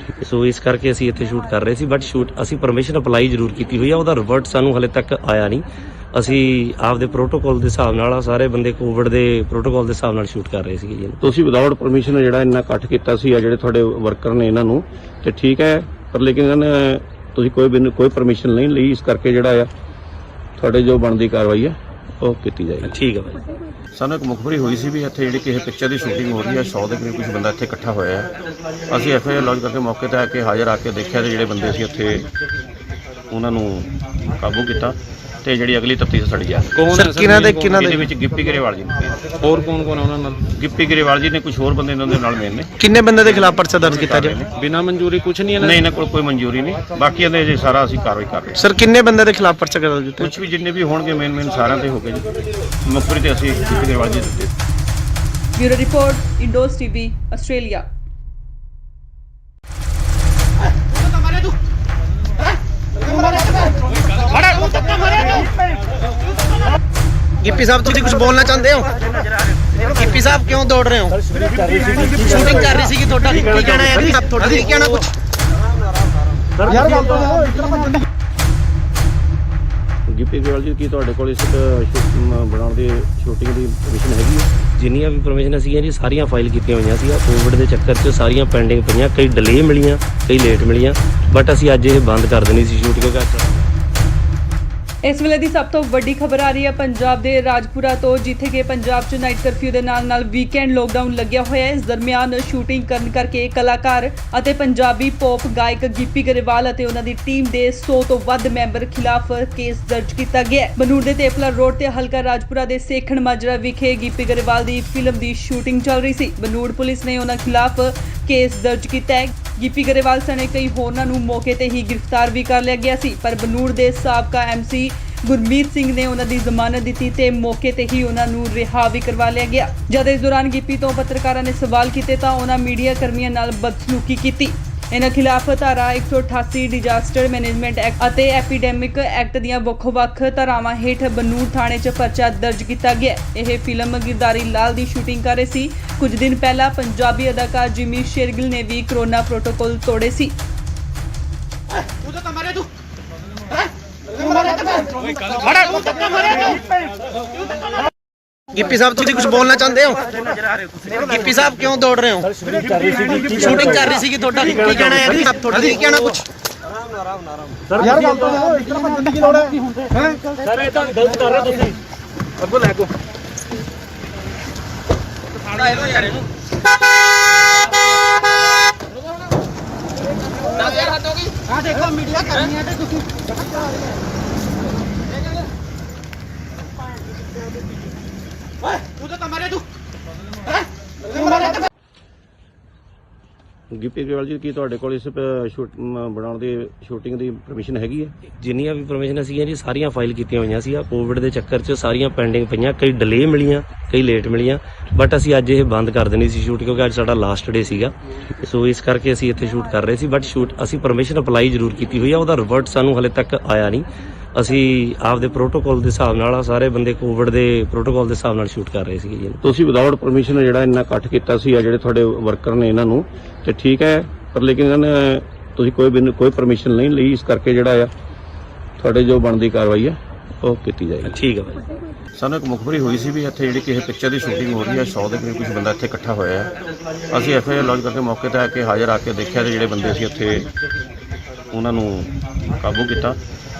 [SPEAKER 3] ਸੋ ਇਸ ਕਰਕੇ ਅਸੀਂ ਇੱਥੇ ਸ਼ੂਟ ਕਰ ਰਹੇ ਸੀ, ਬਟ ਸ਼ੂਟ ਅਸੀਂ ਪਰਮਿਸ਼ਨ ਅਪਲਾਈ ਜ਼ਰੂਰ ਕੀਤੀ ਹੋਈ ਆ, ਉਹਦਾ ਰਿਵਰਟ ਸਾਨੂੰ ਹਲੇ ਤੱਕ ਆਇਆ ਨਹੀਂ। ਅਸੀਂ ਆਪਦੇ ਪ੍ਰੋਟੋਕਾਲ ਦੇ ਹਿਸਾਬ ਨਾਲ, ਸਾਰੇ ਬੰਦੇ ਕੋਵਿਡ ਦੇ ਪ੍ਰੋਟੋਕਾਲ ਦੇ ਹਿਸਾਬ ਨਾਲ ਸ਼ੂਟ ਕਰ ਰਹੇ ਸੀਗੇ ਜੀ।
[SPEAKER 2] ਤੁਸੀਂ ਵਿਦਆਊਟ ਪਰਮਿਸ਼ਨ ਜਿਹੜਾ ਇੰਨਾ ਇਕੱਠ ਕੀਤਾ ਸੀ, ਆ ਜਿਹੜੇ ਤੁਹਾਡੇ ਵਰਕਰ ਨੇ ਇਹਨਾਂ ਨੂੰ, ਤੇ ਠੀਕ ਹੈ, ਪਰ ਲੇਕਿਨ ਇਹਨਾਂ ਨੇ ਤੁਸੀਂ ਕੋਈ ਪਰਮਿਸ਼ਨ ਨਹੀਂ ਲਈ, ਇਸ ਕਰਕੇ ਜਿਹੜਾ ਆ ਤੁਹਾਡੇ ਜੋ ਬਣਦੀ ਕਾਰਵਾਈ ਹੈ ਉਹ ਕੀਤੀ ਜਾਏਗੀ।
[SPEAKER 3] ਠੀਕ ਹੈ ਭਾਈ।
[SPEAKER 2] ਸਾਨੂੰ ਇੱਕ ਮੁਖਬਰੀ ਹੋਈ ਸੀ ਵੀ ਇੱਥੇ ਜਿਹੜੀ ਕਿਸੇ ਪਿਕਚਰ ਦੀ ਸ਼ੂਟਿੰਗ ਹੋ ਰਹੀ ਹੈ, 100 ਦੇ ਕਰੀਬ ਕੁਝ ਬੰਦਾ ਇੱਥੇ ਇਕੱਠਾ ਹੋਇਆ ਹੈ। ਅਸੀਂ FIR ਲੌਂਚ ਕਰਕੇ ਮੌਕੇ ਤੇ ਆ ਕੇ ਹਾਜ਼ਰ ਆ ਕੇ ਦੇਖਿਆ ਤੇ ਜਿਹੜੇ ਬੰਦੇ ਸੀ ਉੱਥੇ ਉਹਨਾਂ ਨੂੰ ਕਾਬੂ ਕੀਤਾ ਤੇ ਜਿਹੜੀ ਅਗਲੀ ਤਫਤੀਸ਼ ਸਾਡੀ ਜਾ
[SPEAKER 6] ਕੌਣ ਹੈ ਸਰ?
[SPEAKER 2] ਇਹਦੇ ਵਿੱਚ ਗਿੱਪੀ ਗਰੇਵਾਲ ਜੀ ਨੇ,
[SPEAKER 6] ਹੋਰ ਕੌਣ ਕੌਣ ਹੈ ਉਹਨਾਂ ਨਾਲ?
[SPEAKER 2] ਗਿੱਪੀ ਗਰੇਵਾਲ ਜੀ ਨੇ, ਕੁਝ ਹੋਰ ਬੰਦੇ ਇਹਨਾਂ ਦੇ ਨਾਲ ਮੇਨ ਨੇ।
[SPEAKER 1] ਕਿੰਨੇ ਬੰਦੇ ਦੇ ਖਿਲਾਫ ਪਰਚਾ ਦਰਜ ਕੀਤਾ ਜੀ?
[SPEAKER 6] ਬਿਨਾਂ ਮਨਜ਼ੂਰੀ ਕੁਝ ਨਹੀਂ
[SPEAKER 2] ਨਹੀਂ, ਇਹਨਾਂ ਕੋਲ ਕੋਈ ਮਨਜ਼ੂਰੀ ਨਹੀਂ, ਬਾਕੀ ਇਹਦੇ ਜੇ ਸਾਰਾ ਅਸੀਂ ਕਾਰਵਾਈ ਕਰ ਰਹੇ ਹਾਂ।
[SPEAKER 1] ਸਰ ਕਿੰਨੇ ਬੰਦੇ ਦੇ ਖਿਲਾਫ ਪਰਚਾ ਦਰਜ ਕੀਤਾ?
[SPEAKER 2] ਕੁਝ ਵੀ ਜਿੰਨੇ ਵੀ ਹੋਣਗੇ ਮੇਨ ਸਾਰਿਆਂ ਤੇ ਹੋ ਗਏ ਜੀ। ਮੁਖਬਰੀ ਤੇ ਅਸੀਂ ਗਿੱਪੀ ਗਰੇਵਾਲ ਜੀ ਦਿੱਤੇ।
[SPEAKER 4] Bureau report, Indos TV, Australia.
[SPEAKER 1] Gippy sahib ਤੁਸੀਂ ਕੁਝ ਬੋਲਣਾ ਚਾਹੁੰਦੇ ਹੋ? ਗਿੱਪੀ ਸਾਹਿਬ ਕਿਉਂ ਦੌੜ ਰਹੇ ਹੋ? ਸ਼ੂਟਿੰਗ ਕਰ ਰਹੀ ਸੀਗੀ ਤੁਹਾਡਾ ਕੀ ਕਹਿਣਾ ਹੈ ਜੀ? ਤੁਹਾਡਾ ਕੀ ਕਹਿਣਾ ਕੁਝ?
[SPEAKER 5] ਯਾਰ ਗੱਲ ਤਾਂ ਸੁਣੋ, ਇਸ ਤਰ੍ਹਾਂ ਭੱਜਣ ਦੀ
[SPEAKER 2] ਗਿੱਪੀ ਗਰੇਵਾਲ ਜੀ, ਕੀ ਤੁਹਾਡੇ ਕੋਲ ਇਸ ਬਣਾਉਣ ਦੀ ਸ਼ੂਟਿੰਗ ਦੀ ਪਰਮਿਸ਼ਨ ਹੈਗੀ ਹੈ?
[SPEAKER 3] ਜਿੰਨੀਆਂ ਵੀ ਪਰਮਿਸ਼ਨ ਸੀਗੀਆਂ ਜੀ ਸਾਰੀਆਂ ਫਾਈਲ ਕੀਤੀਆਂ ਹੋਈਆਂ ਸੀ। ਆ ਕੋਵਿਡ ਦੇ ਚੱਕਰ 'ਚ ਸਾਰੀਆਂ ਪੈਂਡਿੰਗ ਪਈਆਂ, ਕਈ ਡਿਲੇ ਮਿਲੀਆਂ, ਕਈ ਲੇਟ ਮਿਲੀਆਂ, ਬਟ ਅਸੀਂ ਅੱਜ ਇਹ ਬੰਦ ਕਰ ਦੇਣੀ ਸੀ ਸ਼ੂਟ, ਕਿਉਂਕਿ
[SPEAKER 4] ਇਸ ਵੇਲੇ ਦੀ ਸਭ ਤੋਂ ਵੱਡੀ ਖਬਰ ਆ ਰਹੀ ਹੈ ਪੰਜਾਬ ਦੇ ਰਾਜਪੁਰਾ ਤੋਂ, ਜਿੱਥੇ ਕਿ ਪੰਜਾਬ 'ਚ ਨਾਈਟ ਕਰਫਿਊ ਦੇ ਨਾਲ ਵੀਕਐਂਡ ਲੋਕਡਾਊਨ ਲੱਗਿਆ ਹੋਇਆ ਹੈ। ਇਸ ਦਰਮਿਆਨ ਸ਼ੂਟਿੰਗ ਕਰਨ ਕਰਕੇ ਕਲਾਕਾਰ ਅਤੇ ਪੰਜਾਬੀ ਪੌਪ ਗਾਇਕ ਗਿੱਪੀ ਗਰੇਵਾਲ ਅਤੇ ਉਹਨਾਂ ਦੀ ਟੀਮ ਦੇ 100 ਤੋਂ ਵੱਧ ਮੈਂਬਰ ਖਿਲਾਫ ਕੇਸ ਦਰਜ ਕੀਤਾ ਗਿਆ ਹੈ। ਬਨੂੜ ਦੇ ਤੇਪਲਾ ਰੋਡ ਤੇ ਹਲਕਾ ਰਾਜਪੁਰਾ ਦੇ ਸੇਖਣ ਮਾਜਰਾ ਵਿਖੇ ਗਿੱਪੀ ਗਰੇਵਾਲ ਦੀ ਫਿਲਮ ਦੀ ਸ਼ੂਟਿੰਗ ਚੱਲ ਰਹੀ ਸੀ। ਬਨੂੜ ਪੁਲਿਸ ਨੇ ਉਹਨਾਂ ਖਿਲਾਫ ਕੇਸ ਦਰਜ ਕੀਤਾ ਹੈ। ਗਿੱਪੀ ਗਰੇਵਾਲ ਸਣੇ ਕਈ ਹੋਰਨਾਂ ਨੂੰ ਮੌਕੇ ਤੇ ਹੀ ਗ੍ਰਿਫਤਾਰ ਵੀ ਕਰ ਲਿਆ ਗਿਆ ਸੀ, ਪਰ ਬਨੂੜ ਦੇ ਸਾਬਕਾ MC ਗੁਰਮੀਤ ਸਿੰਘ ਨੇ ਉਹਨਾਂ ਦੀ ਜ਼ਮਾਨਤ ਦਿੱਤੀ ਤੇ ਮੌਕੇ ਤੇ ਹੀ ਉਹਨਾਂ ਨੂੰ ਰਿਹਾ ਵੀ ਕਰਵਾ ਲਿਆ ਗਿਆ। ਜਦ ਇਸ ਦੌਰਾਨ ਗਿੱਪੀ ਤੋਂ ਪੱਤਰਕਾਰਾਂ ਨੇ ਸਵਾਲ ਕੀਤੇ ਤਾਂ ਉਹਨਾਂ ਮੀਡੀਆ ਕਰਮੀਆਂ ਨਾਲ ਬਦਸਲੂਕੀ ਕੀਤੀ। ਇਹਨਾਂ ਖਿਲਾਫ ਧਾਰਾ 188 ਡਿਜ਼ਾਸਟਰ ਮੈਨੇਜਮੈਂਟ ਐਕਟ ਅਤੇ ਐਪੀਡੈਮਿਕ ਐਕਟ ਦੀਆਂ ਵੱਖ-ਵੱਖ ਧਾਰਾਵਾਂ ਹੇਠ ਬਨੂੜ ਥਾਣੇ 'ਚ ਪਰਚਾ ਦਰਜ ਕੀਤਾ ਗਿਆ। ਇਹ ਫਿਲਮ ਗਿਰਦਾਰੀ ਲਾਲ ਦੀ ਸ਼ੂਟਿੰਗ ਕਰ ਰਹੇ ਸੀ। ਕੁਝ ਦਿਨ ਪਹਿਲਾਂ ਪੰਜਾਬੀ ਅਦਾਕਾਰ ਜਿਮੀ ਸ਼ੇਰਗਿਲ ਨੇ ਵੀ ਕੋਰੋਨਾ ਪ੍ਰੋਟੋਕਾਲ ਤੋੜੇ ਸੀ।
[SPEAKER 1] ਤੂੰ ਤਾਂ ਮਾਰੇ ਤੂੰ ਗਿੱਪੀ ਸਾਹਿਬ ਤੁਸੀਂ ਕੁਝ ਬੋਲਣਾ ਚਾਹੁੰਦੇ ਹੋ? ਗਿੱਪੀ ਸਾਹਿਬ ਕਿਉਂ ਦੌੜ ਰਹੇ ਹੋ? ਸ਼ੂਟਿੰਗ ਕਰ ਰਹੀ ਸੀਗੀ ਤੁਹਾਡਾ ਕੀ ਕਹਿਣਾ ਹੈ ਜੀ? ਤੁਹਾਡਾ ਕੀ ਕਹਿਣਾ ਕੁਝ?
[SPEAKER 5] ਯਾਰ ਗੱਲ ਤਾਂ ਸੁਣੋ, ਇਸ ਤਰ੍ਹਾਂ ਭੱਜਣ ਦੀ ਕੀ ਲੋੜ ਹੈ? ਹੈ ਸਰ ਇਹ ਤਾਂ ਗਲਤ ਕਰ ਰਹੇ ਤੁਸੀਂ। ਅੱਗੋਂ ਲੈ ਕੋ
[SPEAKER 1] ਸਾੜਾ ਇਹੋ ਯਾਰ ਇਹਨੂੰ ਆ ਦੇਖੋ ਮੀਡੀਆ ਕਰਨੀ ਹੈ ਤੇ ਤੁਸੀਂ ਓਏ ਤੂੰ ਤਾਂ ਮਾਰੇ ਤੂੰ
[SPEAKER 2] ਗਿੱਪੀ ਗਰੇਵਾਲ ਜੀ, ਕੀ ਤੁਹਾਡੇ ਕੋਲ ਇਸ ਬਣਾਉਣ ਦੀ ਸ਼ੂਟਿੰਗ ਦੀ ਪਰਮਿਸ਼ਨ ਹੈਗੀ ਹੈ?
[SPEAKER 3] ਜਿੰਨੀਆਂ ਵੀ ਪਰਮਿਸ਼ਨ ਸੀਗੀਆਂ ਜੀ ਸਾਰੀਆਂ ਫਾਈਲ ਕੀਤੀਆਂ ਹੋਈਆਂ ਸੀ। ਆ ਕੋਵਿਡ ਦੇ ਚੱਕਰ 'ਚ ਸਾਰੀਆਂ ਪੈਂਡਿੰਗ ਪਈਆਂ, ਕਈ ਡਿਲੇ ਮਿਲੀਆਂ, ਕਈ ਲੇਟ ਮਿਲੀਆਂ, ਬਟ ਅਸੀਂ ਅੱਜ ਇਹ ਬੰਦ ਕਰ ਦੇਣੀ ਸੀ ਸ਼ੂਟ, ਕਿਉਂਕਿ ਅੱਜ ਸਾਡਾ ਲਾਸਟ ਡੇ ਸੀਗਾ। ਸੋ ਇਸ ਕਰਕੇ ਅਸੀਂ ਇੱਥੇ ਸ਼ੂਟ ਕਰ ਰਹੇ ਸੀ, ਬਟ ਸ਼ੂਟ ਅਸੀਂ ਪਰਮਿਸ਼ਨ ਅਪਲਾਈ ਜ਼ਰੂਰ ਕੀਤੀ ਹੋਈ ਆ, ਉਹਦਾ ਰਿਵਰਟ ਸਾਨੂੰ ਹਲੇ ਤੱਕ ਆਇਆ ਨਹੀਂ। ਅਸੀਂ ਆਪਦੇ ਪ੍ਰੋਟੋਕਾਲ ਦੇ ਹਿਸਾਬ ਨਾਲ, ਸਾਰੇ ਬੰਦੇ ਕੋਵਿਡ ਦੇ ਪ੍ਰੋਟੋਕਾਲ ਦੇ ਹਿਸਾਬ ਨਾਲ ਸ਼ੂਟ ਕਰ ਰਹੇ ਸੀਗੇ ਜੀ।
[SPEAKER 2] ਤੁਸੀਂ ਵਿਦਆਊਟ ਪਰਮਿਸ਼ਨ ਜਿਹੜਾ ਇੰਨਾ ਇਕੱਠ ਕੀਤਾ ਸੀ, ਆ ਜਿਹੜੇ ਤੁਹਾਡੇ ਵਰਕਰ ਨੇ ਇਹਨਾਂ ਨੂੰ, ਤੇ ਠੀਕ ਹੈ, ਪਰ ਲੇਕਿਨ ਇਹਨਾਂ ਨੇ ਤੁਸੀਂ ਕੋਈ ਪਰਮਿਸ਼ਨ ਨਹੀਂ ਲਈ, ਇਸ ਕਰਕੇ ਜਿਹੜਾ ਆ ਤੁਹਾਡੇ ਜੋ ਬਣਦੀ ਕਾਰਵਾਈ ਹੈ ਉਹ ਕੀਤੀ ਜਾਏਗੀ।
[SPEAKER 3] ਠੀਕ ਹੈ ਭਾਈ।
[SPEAKER 2] ਸਾਨੂੰ ਇੱਕ ਮੁਖਬਰੀ ਹੋਈ ਸੀ ਵੀ ਇੱਥੇ ਜਿਹੜੀ ਕਿਸੇ ਪਿਕਚਰ ਦੀ ਸ਼ੂਟਿੰਗ ਹੋ ਰਹੀ ਹੈ, 100 ਦੇ ਕਰੀਬ ਕੁਝ ਬੰਦਾ ਇੱਥੇ ਇਕੱਠਾ ਹੋਇਆ ਹੈ। ਅਸੀਂ FIR ਲੌਂਚ ਕਰਕੇ ਮੌਕੇ ਤੇ ਆ ਕੇ ਹਾਜ਼ਰ ਆ ਕੇ ਦੇਖਿਆ ਤੇ ਜਿਹੜੇ ਬੰਦੇ ਸੀ ਉੱਥੇ ਉਹਨਾਂ ਨੂੰ ਕਾਬੂ ਕੀਤਾ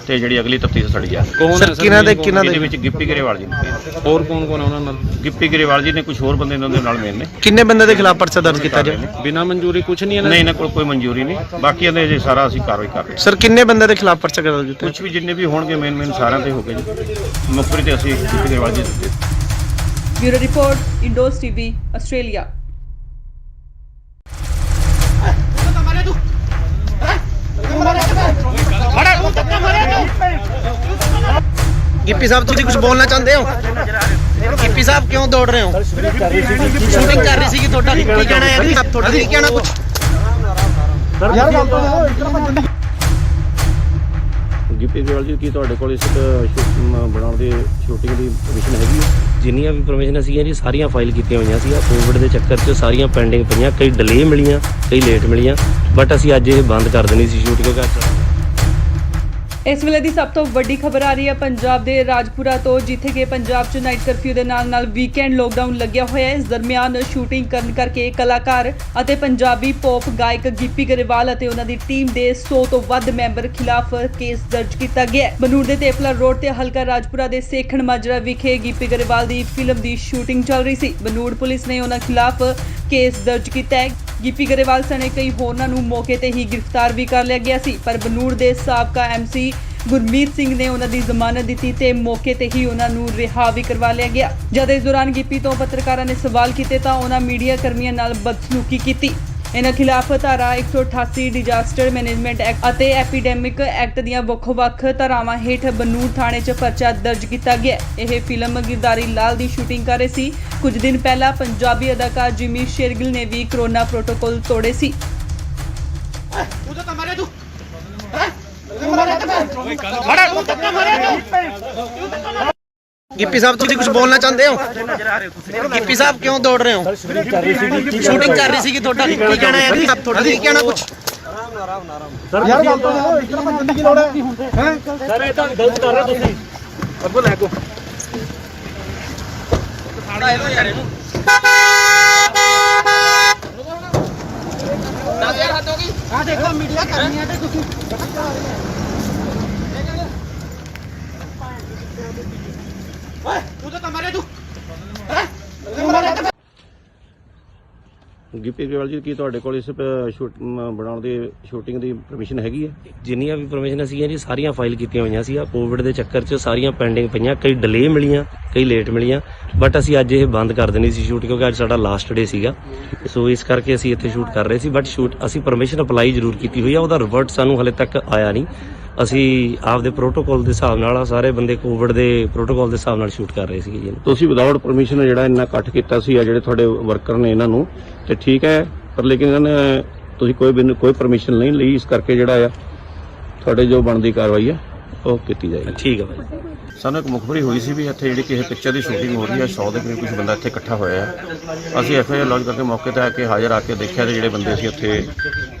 [SPEAKER 2] ਤੇ ਜਿਹੜੀ ਅਗਲੀ ਤਫਤੀਸ਼ ਸਾਡੀ ਆ।
[SPEAKER 6] ਕੌਣ
[SPEAKER 1] ਸਰ
[SPEAKER 6] ਹੈ
[SPEAKER 1] ਕਿਹਨਾਂ ਦੇ
[SPEAKER 2] ਇਹਦੇ ਵਿੱਚ ਗਿੱਪੀ ਗਰੇਵਾਲ ਜੀ ਨੇ।
[SPEAKER 6] ਹੋਰ ਕੌਣ ਕੌਣ ਹੈ ਉਹਨਾਂ ਨਾਲ?
[SPEAKER 2] ਗਿੱਪੀ ਗਰੇਵਾਲ ਜੀ ਨੇ, ਕੁਝ ਹੋਰ ਬੰਦੇ ਇਹਨਾਂ ਦੇ ਨਾਲ ਮੇਨ ਨੇ।
[SPEAKER 1] ਕਿੰਨੇ ਬੰਦੇ ਦੇ ਖਿਲਾਫ ਪਰਚਾ ਦਰਜ ਕੀਤਾ ਜੀ?
[SPEAKER 6] ਬਿਨਾਂ ਮਨਜ਼ੂਰੀ ਕੁਝ ਨਹੀਂ ਇਹਨਾਂ
[SPEAKER 2] ਨਹੀਂ, ਇਹਨਾਂ ਕੋਲ ਕੋਈ ਮਨਜ਼ੂਰੀ ਨਹੀਂ। ਬਾਕੀ ਇਹਦੇ ਜੇ ਸਾਰਾ ਅਸੀਂ ਕਾਰਵਾਈ ਕਰ ਰਹੇ ਹਾਂ।
[SPEAKER 1] ਸਰ ਕਿੰਨੇ ਬੰਦੇ ਦੇ ਖਿਲਾਫ ਪਰਚਾ ਦਰਜ ਕੀਤਾ?
[SPEAKER 2] ਕੁਝ ਵੀ ਜਿੰਨੇ ਵੀ ਹੋਣਗੇ ਮੇਨ ਸਾਰਿਆਂ ਤੇ ਹੋ ਗਏ ਜੀ। ਮੁਖਬਰੀ ਤੇ ਅਸੀਂ ਗਿੱਪੀ ਗਰੇਵਾਲ ਜੀ ਦਿੱਤੇ।
[SPEAKER 4] Bureau report Indos TV Australia.
[SPEAKER 1] Gippy sahib ਤੁਸੀਂ ਕੁਝ ਬੋਲਣਾ ਚਾਹੁੰਦੇ ਹੋ? ਗਿੱਪੀ ਸਾਹਿਬ ਕਿਉਂ ਦੌੜ ਰਹੇ ਹੋ? ਸ਼ੂਟਿੰਗ ਕਰ ਰਹੀ ਸੀਗੀ ਤੁਹਾਡਾ ਕੀ ਕਹਿਣਾ ਹੈ ਜੀ? ਤੁਹਾਡਾ ਕੀ ਕਹਿਣਾ ਕੁਝ?
[SPEAKER 5] ਯਾਰ ਗੱਲ ਤਾਂ ਇਤਨਾ ਭੱਜਣ
[SPEAKER 2] ਗਿੱਪੀ ਗਰੇਵਾਲ ਜੀ, ਕੀ ਤੁਹਾਡੇ ਕੋਲ ਇਸ ਬਣਾਉਣ ਦੀ ਸ਼ੂਟਿੰਗ ਦੀ ਪਰਮਿਸ਼ਨ ਹੈਗੀ ਹੈ?
[SPEAKER 3] ਜਿੰਨੀਆਂ ਵੀ ਪਰਮਿਸ਼ਨ ਸੀਗੀਆਂ ਜੀ ਸਾਰੀਆਂ ਫਾਈਲ ਕੀਤੀਆਂ ਹੋਈਆਂ ਸੀ। ਕੋਵਿਡ ਦੇ ਚੱਕਰ 'ਚ ਸਾਰੀਆਂ ਪੈਂਡਿੰਗ ਪਈਆਂ, ਕਈ ਡਿਲੇ ਮਿਲੀਆਂ, ਕਈ ਲੇਟ ਮਿਲੀਆਂ, ਬਟ ਅਸੀਂ ਅੱਜ ਇਹ ਬੰਦ ਕਰ ਦੇਣੀ ਸੀ ਸ਼ੂਟ ਕਿਉਂਕਿ
[SPEAKER 4] ਇਸ ਵੇਲੇ ਦੀ ਸਭ ਤੋਂ ਵੱਡੀ ਖਬਰ ਆ ਰਹੀ ਹੈ ਪੰਜਾਬ ਦੇ ਰਾਜਪੁਰਾ ਤੋਂ, ਜਿੱਥੇ ਕਿ ਪੰਜਾਬ 'ਚ ਨਾਈਟ ਕਰਫਿਊ ਦੇ ਨਾਲ ਵੀਕਐਂਡ ਲੋਕਡਾਊਨ ਲੱਗਿਆ ਹੋਇਆ ਹੈ। ਇਸ ਦਰਮਿਆਨ ਸ਼ੂਟਿੰਗ ਕਰਨ ਕਰਕੇ ਕਲਾਕਾਰ ਅਤੇ ਪੰਜਾਬੀ ਪੌਪ ਗਾਇਕ ਗਿੱਪੀ ਗਰੇਵਾਲ ਅਤੇ ਉਹਨਾਂ ਦੀ ਟੀਮ ਦੇ 100 ਤੋਂ ਵੱਧ ਮੈਂਬਰ ਖਿਲਾਫ ਕੇਸ ਦਰਜ ਕੀਤਾ ਗਿਆ ਹੈ। ਬਨੂੜ ਦੇ ਤੇਪਲਾ ਰੋਡ ਤੇ ਹਲਕਾ ਰਾਜਪੁਰਾ ਦੇ ਸੇਖਣ ਮਾਜਰਾ ਵਿਖੇ ਗਿੱਪੀ ਗਰੇਵਾਲ ਦੀ ਫਿਲਮ ਦੀ ਸ਼ੂਟਿੰਗ ਚੱਲ ਰਹੀ ਸੀ। ਬਨੂੜ ਪੁਲਿਸ ਨੇ ਉਹਨਾਂ ਖਿਲਾਫ ਕੇਸ ਦਰਜ ਕੀਤਾ ਹੈ। ਗਿੱਪੀ ਗਰੇਵਾਲ ਸਣੇ ਕਈ ਹੋਰਨਾਂ ਨੂੰ ਮੌਕੇ ਤੇ ਹੀ ਗ੍ਰਿਫਤਾਰ ਵੀ ਕਰ ਲਿਆ ਗਿਆ ਸੀ, ਪਰ ਬਨੂੜ ਦੇ ਸਾਬਕਾ MC ਗੁਰਮੀਤ ਸਿੰਘ ਨੇ ਉਹਨਾਂ ਦੀ ਜ਼ਮਾਨਤ ਦਿੱਤੀ ਤੇ ਮੌਕੇ ਤੇ ਹੀ ਉਹਨਾਂ ਨੂੰ ਰਿਹਾ ਵੀ ਕਰਵਾ ਲਿਆ ਗਿਆ। ਜਦ ਇਸ ਦੌਰਾਨ ਗਿੱਪੀ ਤੋਂ ਪੱਤਰਕਾਰਾਂ ਨੇ ਸਵਾਲ ਕੀਤੇ ਤਾਂ ਉਹਨਾਂ ਮੀਡੀਆ ਕਰਮੀਆਂ ਨਾਲ ਬਦਸਲੂਕੀ ਕੀਤੀ। ਇਹਨਾਂ ਖਿਲਾਫ ਧਾਰਾ 188 ਡਿਜ਼ਾਸਟਰ ਮੈਨੇਜਮੈਂਟ ਐਕਟ ਅਤੇ ਐਪੀਡੈਮਿਕ ਐਕਟ ਦੀਆਂ ਵੱਖ-ਵੱਖ ਧਾਰਾਵਾਂ ਹੇਠ ਬਨੂੜ ਥਾਣੇ 'ਚ ਪਰਚਾ ਦਰਜ ਕੀਤਾ ਗਿਆ। ਇਹ ਫਿਲਮ ਗਿਰਦਾਰੀ ਲਾਲ ਦੀ ਸ਼ੂਟਿੰਗ ਕਰ ਰਹੇ ਸੀ। ਕੁਝ ਦਿਨ ਪਹਿਲਾਂ ਪੰਜਾਬੀ ਅਦਾਕਾਰ ਜਿਮੀ ਸ਼ੇਰਗਿਲ ਨੇ ਵੀ ਕੋਰੋਨਾ ਪ੍ਰੋਟੋਕਾਲ ਤੋੜੇ ਸੀ।
[SPEAKER 1] ਗਿੱਪੀ ਸਾਹਿਬ ਤੁਸੀਂ ਕੁਝ ਬੋਲਣਾ ਚਾਹੁੰਦੇ ਹੋ? ਗਿੱਪੀ ਸਾਹਿਬ ਕਿਉਂ ਦੌੜ ਰਹੇ ਹੋ? ਸ਼ੂਟਿੰਗ ਕਰ ਰਹੀ ਸੀਗੀ ਤੁਹਾਡਾ ਕੀ ਕਹਿਣਾ ਹੈ ਜੀ? ਤੁਹਾਡਾ ਕੀ ਕਹਿਣਾ ਕੁਝ?
[SPEAKER 5] ਯਾਰ ਗੱਲ ਤਾਂ ਇਤਨਾ ਭੱਜਣ ਦੀ ਲੋੜ ਹੈ? ਸਰ ਇਹ ਤਾਂ ਗਲਤ ਕਰ ਰਹੇ ਤੁਸੀਂ। ਅੱਗੋ ਲੈ ਕੋ ਆ ਦੇਖੋ ਮੀਡੀਆ ਕਰਨੀਆਂ ਤੇ ਤੁਸੀਂ ਓਏ ਤੂੰ ਤਾਂ ਮਾਰੇ ਤੂੰ
[SPEAKER 2] ਗਿੱਪੀ ਗਰੇਵਾਲ ਜੀ, ਕੀ ਤੁਹਾਡੇ ਕੋਲ ਇਸ ਬਣਾਉਣ ਦੀ ਸ਼ੂਟਿੰਗ ਦੀ ਪਰਮਿਸ਼ਨ ਹੈਗੀ ਹੈ?
[SPEAKER 3] ਜਿੰਨੀਆਂ ਵੀ ਪਰਮਿਸ਼ਨ ਸੀਗੀਆਂ ਜੀ ਸਾਰੀਆਂ ਫਾਈਲ ਕੀਤੀਆਂ ਹੋਈਆਂ ਸੀ। ਕੋਵਿਡ ਦੇ ਚੱਕਰ 'ਚ ਸਾਰੀਆਂ ਪੈਂਡਿੰਗ ਪਈਆਂ, ਕਈ ਡਿਲੇ ਮਿਲੀਆਂ, ਕਈ ਲੇਟ ਮਿਲੀਆਂ, ਬਟ ਅਸੀਂ ਅੱਜ ਇਹ ਬੰਦ ਕਰ ਦੇਣੀ ਸੀ ਸ਼ੂਟ ਕਿਉਂਕਿ ਅੱਜ ਸਾਡਾ ਲਾਸਟ ਡੇ ਸੀਗਾ। ਸੋ ਇਸ ਕਰਕੇ ਅਸੀਂ ਇੱਥੇ ਸ਼ੂਟ ਕਰ ਰਹੇ ਸੀ, ਬਟ ਅਸੀਂ ਪਰਮਿਸ਼ਨ ਅਪਲਾਈ ਜ਼ਰੂਰ ਕੀਤੀ ਹੋਈ ਆ। ਉਹਦਾ ਰਿਵਰਟ ਸਾਨੂੰ ਹਲੇ ਤੱਕ ਆਇਆ ਨਹੀਂ। ਅਸੀਂ ਆਪਦੇ ਪ੍ਰੋਟੋਕਾਲ ਦੇ ਹਿਸਾਬ ਨਾਲ ਸਾਰੇ ਬੰਦੇ ਕੋਵਿਡ ਦੇ ਪ੍ਰੋਟੋਕਾਲ ਦੇ ਹਿਸਾਬ ਨਾਲ ਸ਼ੂਟ ਕਰ ਰਹੇ ਸੀਗੇ ਜੀ।
[SPEAKER 2] ਤੁਸੀਂ ਵਿਦਆਊਟ ਪਰਮਿਸ਼ਨ ਜਿਹੜਾ ਇੰਨਾ ਇਕੱਠ ਕੀਤਾ ਸੀ ਆ ਜਿਹੜੇ ਤੁਹਾਡੇ ਵਰਕਰ ਨੇ ਇਹਨਾਂ ਨੂੰ, ਤੇ ਠੀਕ ਹੈ, ਪਰ ਲੇਕਿਨ ਇਹਨਾਂ ਨੇ ਤੁਸੀਂ ਕੋਈ ਪਰਮਿਸ਼ਨ ਨਹੀਂ ਲਈ, ਇਸ ਕਰਕੇ ਜਿਹੜਾ ਆ ਤੁਹਾਡੇ ਜੋ ਬਣਦੀ ਕਾਰਵਾਈ ਆ ਉਹ ਕੀਤੀ ਜਾਏਗੀ।
[SPEAKER 3] ਠੀਕ ਹੈ ਭਾਈ।
[SPEAKER 2] ਸਾਨੂੰ ਇੱਕ ਮੁਖਬਰੀ ਹੋਈ ਸੀ ਵੀ ਇੱਥੇ ਜਿਹੜੀ ਕਿਸੇ ਪਿਕਚਰ ਦੀ ਸ਼ੂਟਿੰਗ ਹੋ ਰਹੀ ਹੈ, 100 ਦੇ ਕਰੀਬ ਕੁਝ ਬੰਦਾ ਇੱਥੇ ਇਕੱਠਾ ਹੋਇਆ ਹੈ। ਅਸੀਂ FIR ਲੌਂਚ ਕਰਕੇ ਮੌਕੇ ਤੇ ਆ ਕੇ ਹਾਜ਼ਰ ਆ ਕੇ ਦੇਖਿਆ ਤੇ ਜਿਹੜੇ ਬੰਦੇ ਸੀ ਉੱਥੇ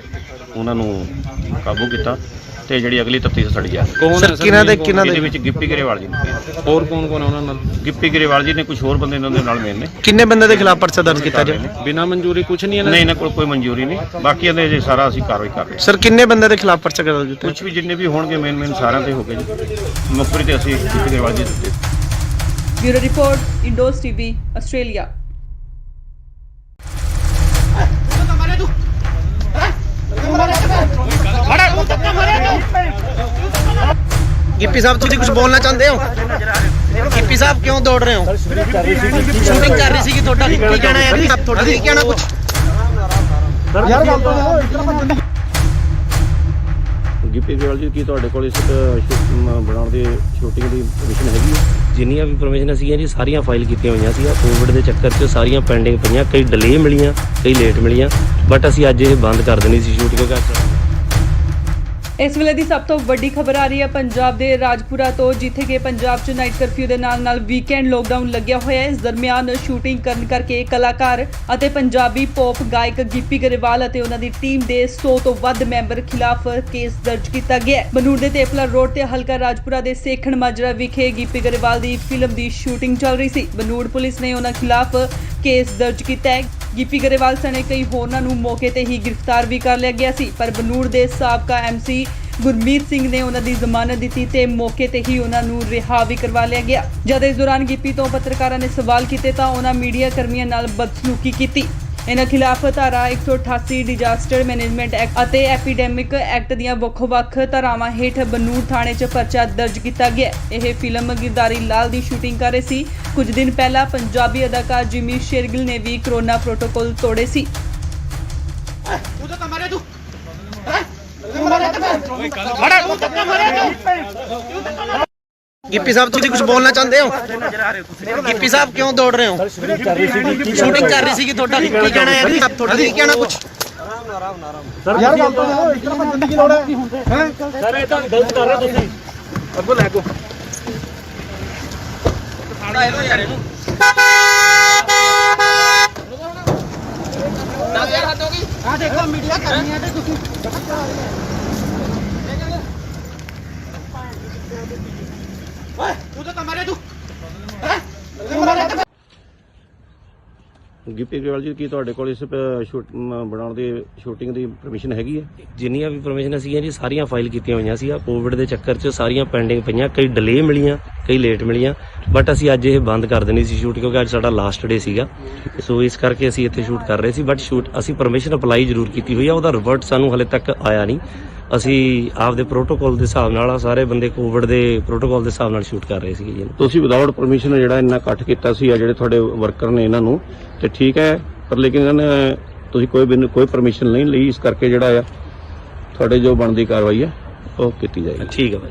[SPEAKER 2] ਉਹਨਾਂ ਨੂੰ ਕਾਬੂ ਕੀਤਾ ਤੇ ਜਿਹੜੀ ਅਗਲੀ ਤਫਤੀਸ਼ ਸਾਡੀ ਆ।
[SPEAKER 6] ਕੌਣ ਹੈ
[SPEAKER 2] ਇਹਦੇ ਵਿੱਚ ਗਿੱਪੀ ਗਰੇਵਾਲ ਜੀ ਨੇ।
[SPEAKER 6] ਹੋਰ ਕੌਣ ਕੌਣ ਹੈ ਉਹਨਾਂ ਨਾਲ?
[SPEAKER 2] ਗਿੱਪੀ ਗਰੇਵਾਲ ਜੀ ਨੇ, ਕੁਝ ਹੋਰ ਬੰਦੇ ਇਹਨਾਂ ਦੇ ਨਾਲ ਮੇਨ ਨੇ।
[SPEAKER 1] ਕਿੰਨੇ ਬੰਦੇ ਦੇ ਖਿਲਾਫ ਪਰਚਾ ਦਰਜ ਕੀਤਾ ਜੀ?
[SPEAKER 6] ਬਿਨਾਂ ਮਨਜ਼ੂਰੀ ਕੁਝ ਨਹੀਂ
[SPEAKER 2] ਨਹੀਂ, ਇਹਨਾਂ ਕੋਲ ਕੋਈ ਮਨਜ਼ੂਰੀ ਨਹੀਂ। ਬਾਕੀ ਇਹਦੇ ਜੇ ਸਾਰਾ ਅਸੀਂ ਕਾਰਵਾਈ ਕਰ ਰਹੇ ਹਾਂ।
[SPEAKER 1] ਸਰ ਕਿੰਨੇ ਬੰਦੇ ਦੇ ਖਿਲਾਫ ਪਰਚਾ ਦਰਜ ਕੀਤਾ?
[SPEAKER 2] ਕੁਝ ਵੀ ਜਿੰਨੇ ਵੀ ਹੋਣਗੇ ਮੇਨ ਸਾਰਿਆਂ ਤੇ ਹੋ ਗਏ ਜੀ। ਮੁਖਬਰੀ ਤੇ ਅਸੀਂ ਗਿੱਪੀ ਗਰੇਵਾਲ ਜੀ ਦਿੱਤੇ।
[SPEAKER 4] Bureau report Indos TV Australia.
[SPEAKER 1] Gippy sahib ਤੁਸੀਂ ਕੁਝ ਬੋਲਣਾ ਚਾਹੁੰਦੇ ਹੋ? ਗਿੱਪੀ ਸਾਹਿਬ ਕਿਉਂ ਦੌੜ ਰਹੇ ਹੋ? ਸ਼ੂਟਿੰਗ ਕਰ ਰਹੀ ਸੀਗੀ ਤੁਹਾਡਾ ਕੀ ਕਹਿਣਾ ਹੈ ਜੀ? ਤੁਹਾਡਾ ਕੀ ਕਹਿਣਾ ਕੁਝ?
[SPEAKER 5] ਯਾਰ ਗੱਲ ਤਾਂ ਇਤਨਾ ਭੱਜਣ
[SPEAKER 2] ਗਿੱਪੀ ਗਰੇਵਾਲ ਜੀ, ਕੀ ਤੁਹਾਡੇ ਕੋਲ ਇਸ ਬਣਾਉਣ ਦੀ ਸ਼ੂਟਿੰਗ ਦੀ ਪਰਮਿਸ਼ਨ ਹੈਗੀ ਹੈ?
[SPEAKER 3] ਜਿੰਨੀਆਂ ਵੀ ਪਰਮਿਸ਼ਨ ਸੀਗੀਆਂ ਜੀ ਸਾਰੀਆਂ ਫਾਈਲ ਕੀਤੀਆਂ ਹੋਈਆਂ ਸੀ। ਕੋਵਿਡ ਦੇ ਚੱਕਰ 'ਚ ਸਾਰੀਆਂ ਪੈਂਡਿੰਗ ਪਈਆਂ, ਕਈ ਡਿਲੇ ਮਿਲੀਆਂ, ਕਈ ਲੇਟ ਮਿਲੀਆਂ, ਬਟ ਅਸੀਂ ਅੱਜ ਇਹ ਬੰਦ ਕਰ ਦੇਣੀ ਸੀ ਸ਼ੂਟ ਕਿਉਂਕਿ
[SPEAKER 4] ਇਸ ਵੇਲੇ ਦੀ ਸਭ ਤੋਂ ਵੱਡੀ ਖਬਰ ਆ ਰਹੀ ਹੈ ਪੰਜਾਬ ਦੇ ਰਾਜਪੁਰਾ ਤੋਂ, ਜਿੱਥੇ ਕਿ ਪੰਜਾਬ 'ਚ ਨਾਈਟ ਕਰਫਿਊ ਦੇ ਨਾਲ ਵੀਕਐਂਡ ਲੋਕਡਾਊਨ ਲੱਗਿਆ ਹੋਇਆ ਹੈ। ਇਸ ਦਰਮਿਆਨ ਸ਼ੂਟਿੰਗ ਕਰਨ ਕਰਕੇ ਕਲਾਕਾਰ ਅਤੇ ਪੰਜਾਬੀ ਪੌਪ ਗਾਇਕ ਗਿੱਪੀ ਗਰੇਵਾਲ ਅਤੇ ਉਹਨਾਂ ਦੀ ਟੀਮ ਦੇ 100 ਤੋਂ ਵੱਧ ਮੈਂਬਰ ਖਿਲਾਫ ਕੇਸ ਦਰਜ ਕੀਤਾ ਗਿਆ ਹੈ। ਬਨੂੜ ਦੇ ਤੇਪਲਾ ਰੋਡ ਤੇ ਹਲਕਾ ਰਾਜਪੁਰਾ ਦੇ ਸੇਖਣ ਮਾਜਰਾ ਵਿਖੇ ਗਿੱਪੀ ਗਰੇਵਾਲ ਦੀ ਫਿਲਮ ਦੀ ਸ਼ੂਟਿੰਗ ਚੱਲ ਰਹੀ ਸੀ। ਬਨੂੜ ਪੁਲਿਸ ਨੇ ਉਹਨਾਂ ਖਿਲਾਫ ਕੇਸ ਦਰਜ ਕੀਤਾ ਹੈ। ਗਿੱਪੀ ਗਰੇਵਾਲ ਸਣੇ ਕਈ ਹੋਰਨਾਂ ਨੂੰ ਮੌਕੇ ਤੇ ਹੀ ਗ੍ਰਿਫਤਾਰ ਵੀ ਕਰ ਲਿਆ ਗਿਆ ਸੀ, ਪਰ ਬਨੂੜ ਦੇ ਸਾਬਕਾ MC ਗੁਰਮੀਤ ਸਿੰਘ ਨੇ ਉਹਨਾਂ ਦੀ ਜ਼ਮਾਨਤ ਦਿੱਤੀ ਤੇ ਮੌਕੇ ਤੇ ਹੀ ਉਹਨਾਂ ਨੂੰ ਰਿਹਾ ਵੀ ਕਰਵਾ ਲਿਆ ਗਿਆ। ਜਦ ਇਸ ਦੌਰਾਨ ਗਿੱਪੀ ਤੋਂ ਪੱਤਰਕਾਰਾਂ ਨੇ ਸਵਾਲ ਕੀਤੇ ਤਾਂ ਉਹਨਾਂ ਮੀਡੀਆ ਕਰਮੀਆਂ ਨਾਲ ਬਦਸਲੂਕੀ ਕੀਤੀ। ਇਹਨਾਂ ਖਿਲਾਫ ਧਾਰਾ 188 ਡਿਜ਼ਾਸਟਰ ਮੈਨੇਜਮੈਂਟ ਐਕਟ ਅਤੇ ਐਪੀਡੈਮਿਕ ਐਕਟ ਦੀਆਂ ਵੱਖ-ਵੱਖ ਧਾਰਾਵਾਂ ਹੇਠ ਬਨੂੜ ਥਾਣੇ 'ਚ ਪਰਚਾ ਦਰਜ ਕੀਤਾ ਗਿਆ। ਇਹ ਫਿਲਮ ਗਿਰਦਾਰੀ ਲਾਲ ਦੀ ਸ਼ੂਟਿੰਗ ਕਰ ਰਹੇ ਸੀ। ਕੁਝ ਦਿਨ ਪਹਿਲਾਂ ਪੰਜਾਬੀ ਅਦਾਕਾਰ ਜਿਮੀ ਸ਼ੇਰਗਿਲ ਨੇ ਵੀ ਕੋਰੋਨਾ ਪ੍ਰੋਟੋਕਾਲ ਤੋੜੇ ਸੀ।
[SPEAKER 1] गिप्पी साहब तुम कुछ बोलना चाहते हो? गिप्पी साहब क्यों दौड़ रहे हो? शूटिंग कर रही थी ਤੁਹਾਡਾ ਕੀ ਕਹਿਣਾ ਹੈ ਜੀ? ਆਪ ਤੁਹਾਡਾ ਕੀ ਕਹਿਣਾ ਕੁਝ?
[SPEAKER 5] ਯਾਰ ਗੱਲ ਤਾਂ ਇਸ ਤਰ੍ਹਾਂ ਭੱਜਣ ਦੀ ਕੀ ਲੋੜ ਹੈ? ਸਰ ਇਹ ਤਾਂ ਗਲਤ ਕਰ ਰਹੇ ਤੁਸੀਂ। ਅੱਗੋਂ ਲੈ ਕੋ
[SPEAKER 1] ਸਾੜਾ ਇਹਨੂੰ ਯਾਰ ਇਹਨੂੰ 10000 ਹੱਦ ਹੋ ਗਈ। ਆ ਦੇਖੋ ਮੀਡੀਆ ਕਰਨੀ ਹੈ ਤੇ ਤੁਸੀਂ ਓਏ ਤੂੰ ਤਾਂ ਮਾਰੇ ਤੂੰ
[SPEAKER 2] ਗਿੱਪੀ ਗਰੇਵਾਲ ਜੀ ਕੀ ਤੁਹਾਡੇ ਕੋਲ ਇਸ ਬਣਾਉਣ ਦੀ ਸ਼ੂਟਿੰਗ ਦੀ ਪਰਮਿਸ਼ਨ ਹੈਗੀ ਹੈ?
[SPEAKER 3] ਜਿੰਨੀਆਂ ਵੀ ਪਰਮਿਸ਼ਨ ਸੀਗੀਆਂ ਜੀ ਸਾਰੀਆਂ ਫਾਈਲ ਕੀਤੀਆਂ ਹੋਈਆਂ ਸੀ। ਕੋਵਿਡ ਦੇ ਚੱਕਰ 'ਚ ਸਾਰੀਆਂ ਪੈਂਡਿੰਗ ਪਈਆਂ, ਕਈ ਡਿਲੇ ਮਿਲੀਆਂ, ਕਈ ਲੇਟ ਮਿਲੀਆਂ, ਬਟ ਅਸੀਂ ਅੱਜ ਇਹ ਬੰਦ ਕਰ ਦੇਣੀ ਸੀ ਸ਼ੂਟ ਕਿਉਂਕਿ ਅੱਜ ਸਾਡਾ ਲਾਸਟ ਡੇ ਸੀਗਾ। ਸੋ ਇਸ ਕਰਕੇ ਅਸੀਂ ਇੱਥੇ ਸ਼ੂਟ ਕਰ ਰਹੇ ਸੀ, ਬਟ ਅਸੀਂ ਪਰਮਿਸ਼ਨ ਅਪਲਾਈ ਜ਼ਰੂਰ ਕੀਤੀ ਹੋਈ ਆ। ਉਹਦਾ ਰਿਵਰਟ ਸਾਨੂੰ ਹਲੇ ਤੱਕ ਆਇਆ ਨਹੀਂ। ਅਸੀਂ ਆਪਦੇ ਪ੍ਰੋਟੋਕਾਲ ਦੇ ਹਿਸਾਬ ਨਾਲ ਸਾਰੇ ਬੰਦੇ ਕੋਵਿਡ ਦੇ ਪ੍ਰੋਟੋਕਾਲ ਦੇ ਹਿਸਾਬ ਨਾਲ ਸ਼ੂਟ ਕਰ ਰਹੇ ਸੀਗੇ ਜੀ।
[SPEAKER 2] ਤੁਸੀਂ ਵਿਦਆਊਟ ਪਰਮਿਸ਼ਨ ਜਿਹੜਾ ਇੰਨਾ ਕੱਟ ਕੀਤਾ ਸੀ ਆ ਜਿਹੜੇ ਤੁਹਾਡੇ ਵਰਕਰ ਨੇ ਇਹਨਾਂ ਨੂੰ, ਤੇ ਠੀਕ ਹੈ, ਪਰ ਲੇਕਿਨ ਇਹਨਾਂ ਨੇ ਤੁਸੀਂ ਕੋਈ ਪਰਮਿਸ਼ਨ ਨਹੀਂ ਲਈ, ਇਸ ਕਰਕੇ ਜਿਹੜਾ ਆ ਤੁਹਾਡੇ ਜੋ ਬਣਦੀ ਕਾਰਵਾਈ ਹੈ ਉਹ ਕੀਤੀ ਜਾਏਗੀ।
[SPEAKER 3] ਠੀਕ ਹੈ ਭਾਈ।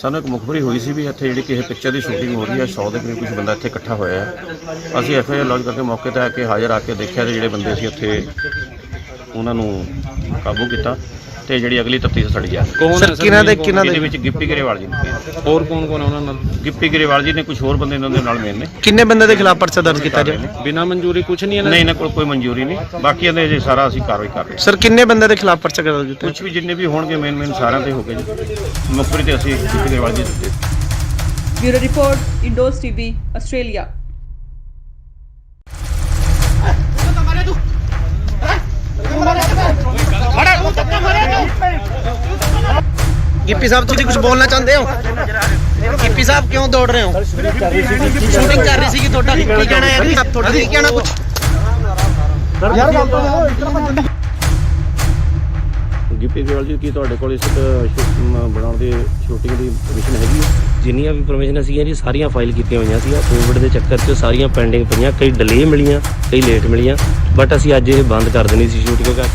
[SPEAKER 2] ਸਾਨੂੰ ਇੱਕ ਮੁਖਬਰੀ ਹੋਈ ਸੀ ਵੀ ਇੱਥੇ ਜਿਹੜੀ ਕਿਸੇ ਪਿਕਚਰ ਦੀ ਸ਼ੂਟਿੰਗ ਹੋ ਰਹੀ ਹੈ, 100 ਦੇ ਕਰੀਬ ਕੁਝ ਬੰਦਾ ਇੱਥੇ ਇਕੱਠਾ ਹੋਇਆ ਹੈ। ਅਸੀਂ ਐਫਆਈਆਰ ਲੌਂਚ ਕਰਕੇ ਮੌਕੇ ਤੇ ਆ ਕੇ ਹਾਜ਼ਰ ਆ ਕੇ ਦੇਖਿਆ ਤੇ ਜਿਹੜੇ ਬੰਦੇ ਸੀ ਉੱਥੇ ਉਹਨਾਂ ਨੂੰ ਕਾਬੂ ਕੀਤਾ ਤੇ ਜਿਹੜੀ ਅਗਲੀ ਤਫਤੀਸ਼ ਸਾਡੀ ਜਾ ਰਹੀ ਹੈ।
[SPEAKER 6] ਕੌਣ ਹੈ ਸਰ?
[SPEAKER 2] ਇਹਦੇ ਵਿੱਚ ਗਿੱਪੀ ਗਰੇਵਾਲ ਜੀ ਨੇ,
[SPEAKER 6] ਹੋਰ ਕੌਣ ਕੌਣ ਹੈ ਉਹਨਾਂ ਨਾਲ?
[SPEAKER 2] ਗਿੱਪੀ ਗਰੇਵਾਲ ਜੀ ਨੇ, ਕੁਝ ਹੋਰ ਬੰਦੇ ਇਹਨਾਂ ਦੇ ਨਾਲ ਮੇਨ ਨੇ।
[SPEAKER 1] ਕਿੰਨੇ ਬੰਦੇ ਦੇ ਖਿਲਾਫ ਪਰਚਾ ਦਰਜ ਕੀਤਾ ਜਾਏ?
[SPEAKER 6] ਬਿਨਾਂ ਮਨਜ਼ੂਰੀ ਕੁਝ ਨਹੀਂ
[SPEAKER 2] ਨਹੀਂ, ਇਹਨਾਂ ਕੋਲ ਕੋਈ ਮਨਜ਼ੂਰੀ ਨਹੀਂ। ਬਾਕੀ ਇਹਦੇ ਜੇ ਸਾਰਾ ਅਸੀਂ ਕਾਰਵਾਈ ਕਰ ਰਹੇ ਹਾਂ।
[SPEAKER 1] ਸਰ ਕਿੰਨੇ ਬੰਦੇ ਦੇ ਖਿਲਾਫ ਪਰਚਾ ਦਰਜ ਕੀਤਾ?
[SPEAKER 2] ਕੁਝ ਵੀ ਜਿੰਨੇ ਵੀ ਹੋਣਗੇ ਮੇਨ ਸਾਰਿਆਂ ਤੇ ਹੋ ਗਏ ਜੀ। ਮੁਖਬਰੀ ਤੇ ਅਸੀਂ ਗਿੱਪੀ ਗਰੇਵਾਲ ਜੀ ਦਿੱਤੇ।
[SPEAKER 4] Bureau report, Indos TV, Australia.
[SPEAKER 1] Gippy sahab तुम कुछ बोलना चाहते हो? गिप्पी साहब क्यों दौड़ रहे हो? शूटिंग कर रही थी ਤੁਹਾਡਾ ਕੀ ਕਹਿਣਾ ਹੈ ਜੀ? ਆਪ ਤੁਹਾਡਾ ਕੀ ਕਹਿਣਾ ਕੁਝ?
[SPEAKER 5] ਯਾਰ ਗੱਲ ਤਾਂ ਇਸ ਤਰ੍ਹਾਂ ਭੱਜਣ ਦੀ
[SPEAKER 2] ਗਿੱਪੀ ਗਰੇਵਾਲ ਜੀ ਕੀ ਤੁਹਾਡੇ ਕੋਲ ਇਸ ਬਣਾਉਣ ਦੀ ਸ਼ੂਟਿੰਗ ਦੀ ਪਰਮਿਸ਼ਨ ਹੈਗੀ ਹੈ?
[SPEAKER 3] ਜਿੰਨੀਆਂ ਵੀ ਪਰਮਿਸ਼ਨ ਸੀਗੀਆਂ ਜੀ ਸਾਰੀਆਂ ਫਾਈਲ ਕੀਤੀਆਂ ਹੋਈਆਂ ਸੀ। ਕੋਵਿਡ ਦੇ ਚੱਕਰ 'ਚ ਸਾਰੀਆਂ ਪੈਂਡਿੰਗ ਪਈਆਂ, ਕਈ ਡਿਲੇ ਮਿਲੀਆਂ, ਕਈ ਲੇਟ ਮਿਲੀਆਂ, ਬਟ ਅਸੀਂ ਅੱਜ ਇਹ ਬੰਦ ਕਰ ਦੇਣੀ ਸੀ ਸ਼ੂਟ ਕਿਉਂਕਿ ਅੱਜ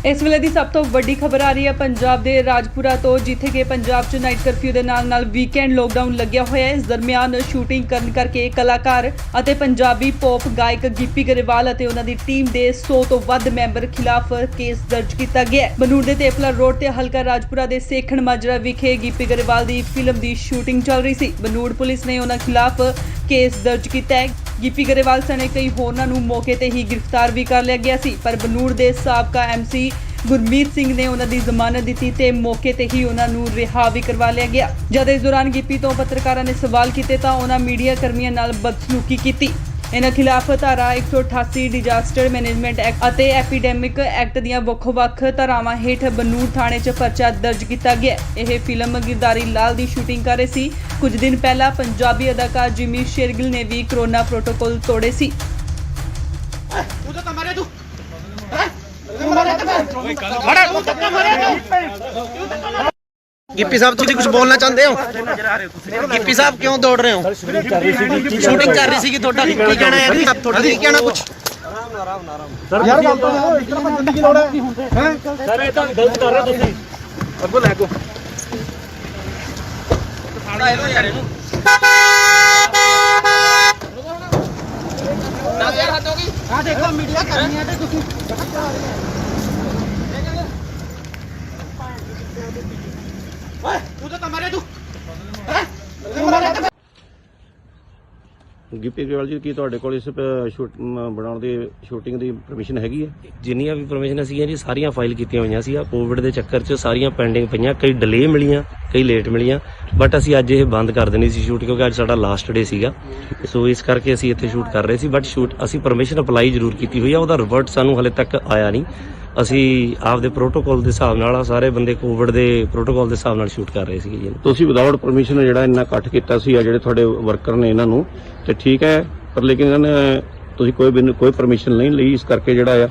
[SPEAKER 4] ਇਸ ਵੇਲੇ ਦੀ ਸਭ ਤੋਂ ਵੱਡੀ ਖਬਰ ਆ ਰਹੀ ਹੈ ਪੰਜਾਬ ਦੇ ਰਾਜਪੁਰਾ ਤੋਂ, ਜਿੱਥੇ ਕਿ ਪੰਜਾਬ 'ਚ ਨਾਈਟ ਕਰਫਿਊ ਦੇ ਨਾਲ ਵੀਕਐਂਡ ਲੋਕਡਾਊਨ ਲੱਗਿਆ ਹੋਇਆ ਹੈ। ਇਸ ਦਰਮਿਆਨ ਸ਼ੂਟਿੰਗ ਕਰਨ ਕਰਕੇ ਕਲਾਕਾਰ ਅਤੇ ਪੰਜਾਬੀ ਪੌਪ ਗਾਇਕ ਗਿੱਪੀ ਗਰੇਵਾਲ ਅਤੇ ਉਹਨਾਂ ਦੀ ਟੀਮ ਦੇ 100 ਤੋਂ ਵੱਧ ਮੈਂਬਰ ਖਿਲਾਫ ਕੇਸ ਦਰਜ ਕੀਤਾ ਗਿਆ ਹੈ। ਬਨੂੜ ਦੇ ਤੇਪਲਾ ਰੋਡ ਤੇ ਹਲਕਾ ਰਾਜਪੁਰਾ ਦੇ ਸੇਖਣ ਮਾਜਰਾ ਵਿਖੇ ਗਿੱਪੀ ਗਰੇਵਾਲ ਦੀ ਫਿਲਮ ਦੀ ਸ਼ੂਟਿੰਗ ਚੱਲ ਰਹੀ ਸੀ। ਬਨੂੜ ਪੁਲਿਸ ਨੇ ਉਹਨਾਂ ਖਿਲਾਫ ਕੇਸ ਦਰਜ ਕੀਤਾ ਹੈ। ਗਿੱਪੀ ਗਰੇਵਾਲ ਸਣੇ ਕਈ ਹੋਰਨਾਂ ਨੂੰ ਮੌਕੇ ਤੇ ਹੀ ਗ੍ਰਿਫਤਾਰ ਵੀ ਕਰ ਲਿਆ ਗਿਆ ਸੀ, ਪਰ ਬਨੂੜ ਦੇ ਸਾਬਕਾ ਐਮਸੀ ਗੁਰਮੀਤ ਸਿੰਘ ਨੇ ਉਹਨਾਂ ਦੀ ਜ਼ਮਾਨਤ ਦਿੱਤੀ ਤੇ ਮੌਕੇ ਤੇ ਹੀ ਉਹਨਾਂ ਨੂੰ ਰਿਹਾ ਵੀ ਕਰਵਾ ਲਿਆ ਗਿਆ। ਜਦ ਇਸ ਦੌਰਾਨ ਗਿੱਪੀ ਤੋਂ ਪੱਤਰਕਾਰਾਂ ਨੇ ਸਵਾਲ ਕੀਤੇ ਤਾਂ ਉਹਨਾਂ ਮੀਡੀਆ ਕਰਮੀਆਂ ਨਾਲ ਬਦਸਲੂਕੀ ਕੀਤੀ। ਇਹਨਾਂ ਖਿਲਾਫ ਧਾਰਾ 188 ਡਿਜ਼ਾਸਟਰ ਮੈਨੇਜਮੈਂਟ ਐਕਟ ਅਤੇ ਐਪੀਡੈਮਿਕ ਐਕਟ ਦੀਆਂ ਵੱਖ-ਵੱਖ ਧਾਰਾਵਾਂ ਹੇਠ ਬਨੂੜ ਥਾਣੇ 'ਚ ਪਰਚਾ ਦਰਜ ਕੀਤਾ ਗਿਆ। ਇਹ ਫਿਲਮ ਗਿਰਦਾਰੀ ਲਾਲ ਦੀ ਸ਼ੂਟਿੰਗ ਕਰ ਰਹੇ ਸੀ। ਕੁਝ ਦਿਨ ਪਹਿਲਾਂ ਪੰਜਾਬੀ ਅਦਾਕਾਰ ਜਿਮੀ ਸ਼ੇਰਗਿਲ ਨੇ ਵੀ ਕੋਰੋਨਾ ਪ੍ਰੋਟੋਕਾਲ ਤੋੜੇ ਸੀ।
[SPEAKER 1] गिप्पी साहब तुम कुछ बोलना चाहते हो? गिप्पी साहब क्यों दौड़ रहे हो? शूटिंग कर रही थी ਤੁਹਾਡਾ ਕੀ ਕਹਿਣਾ ਹੈ ਜੀ? ਆਪ ਤੁਹਾਡਾ ਕੀ ਕਹਿਣਾ ਕੁਝ?
[SPEAKER 5] ਯਾਰ ਗੱਲ ਤਾਂ ਇਸ ਤਰ੍ਹਾਂ ਭੱਜਣ ਦੀ ਕੀ ਲੋੜ ਹੈ? ਸਰ ਇਹ ਤਾਂ ਗਲਤ ਕਰ ਰਹੇ ਤੁਸੀਂ। ਅੱਗੋਂ ਲੈ ਕੋ
[SPEAKER 1] ਸਾੜਾ ਇਹਨੂੰ ਯਾਰ ਇਹਨੂੰ 10000 ਹੱਦ ਹੋ ਗਈ। ਆ ਦੇਖੋ ਮੀਡੀਆ ਕਰਨੀ ਹੈ ਤੇ ਤੁਸੀਂ ਓਏ ਤੂੰ ਤਾਂ ਮਾਰੇ ਤੂੰ
[SPEAKER 2] ਗਿੱਪੀ ਗਰੇਵਾਲ ਜੀ ਕੀ ਤੁਹਾਡੇ ਕੋਲ ਇਸ ਬਣਾਉਣ ਦੀ ਸ਼ੂਟਿੰਗ ਦੀ ਪਰਮਿਸ਼ਨ ਹੈਗੀ ਹੈ?
[SPEAKER 3] ਜਿੰਨੀਆਂ ਵੀ ਪਰਮਿਸ਼ਨ ਸੀਗੀਆਂ ਜੀ ਸਾਰੀਆਂ ਫਾਈਲ ਕੀਤੀਆਂ ਹੋਈਆਂ ਸੀ। ਕੋਵਿਡ ਦੇ ਚੱਕਰ 'ਚ ਸਾਰੀਆਂ ਪੈਂਡਿੰਗ ਪਈਆਂ, ਕਈ ਡਿਲੇ ਮਿਲੀਆਂ, ਕਈ ਲੇਟ ਮਿਲੀਆਂ, ਬਟ ਅਸੀਂ ਅੱਜ ਇਹ ਬੰਦ ਕਰ ਦੇਣੀ ਸੀ ਸ਼ੂਟ ਕਿਉਂਕਿ ਅੱਜ ਸਾਡਾ ਲਾਸਟ ਡੇ ਸੀਗਾ। ਸੋ ਇਸ ਕਰਕੇ ਅਸੀਂ ਇੱਥੇ ਸ਼ੂਟ ਕਰ ਰਹੇ ਸੀ, ਬਟ ਅਸੀਂ ਪਰਮਿਸ਼ਨ ਅਪਲਾਈ ਜ਼ਰੂਰ ਕੀਤੀ ਹੋਈ ਆ। ਉਹਦਾ ਰਿਵਰਟ ਸਾਨੂੰ ਹਲੇ ਤੱਕ ਆਇਆ ਨਹੀਂ। ਅਸੀਂ ਆਪਦੇ ਪ੍ਰੋਟੋਕਾਲ ਦੇ ਹਿਸਾਬ ਨਾਲ ਸਾਰੇ ਬੰਦੇ ਕੋਵਿਡ ਦੇ ਪ੍ਰੋਟੋਕਾਲ ਦੇ ਹਿਸਾਬ ਨਾਲ ਸ਼ੂਟ ਕਰ ਰਹੇ ਸੀਗੇ ਜੀ।
[SPEAKER 2] ਤੁਸੀਂ ਵਿਦਆਊਟ ਪਰਮਿਸ਼ਨ ਜਿਹੜਾ ਇੰਨਾ ਇਕੱਠ ਕੀਤਾ ਸੀ ਆ ਜਿਹੜੇ ਤੁਹਾਡੇ ਵਰਕਰ ਨੇ ਇਹਨਾਂ ਨੂੰ ਤੇ ਠੀਕ ਹੈ, ਪਰ ਲੇਕਿਨ ਇਹਨਾਂ ਨੇ ਤੁਸੀਂ ਕੋਈ ਪਰਮਿਸ਼ਨ ਨਹੀਂ ਲਈ, ਇਸ ਕਰਕੇ ਜਿਹੜਾ ਆ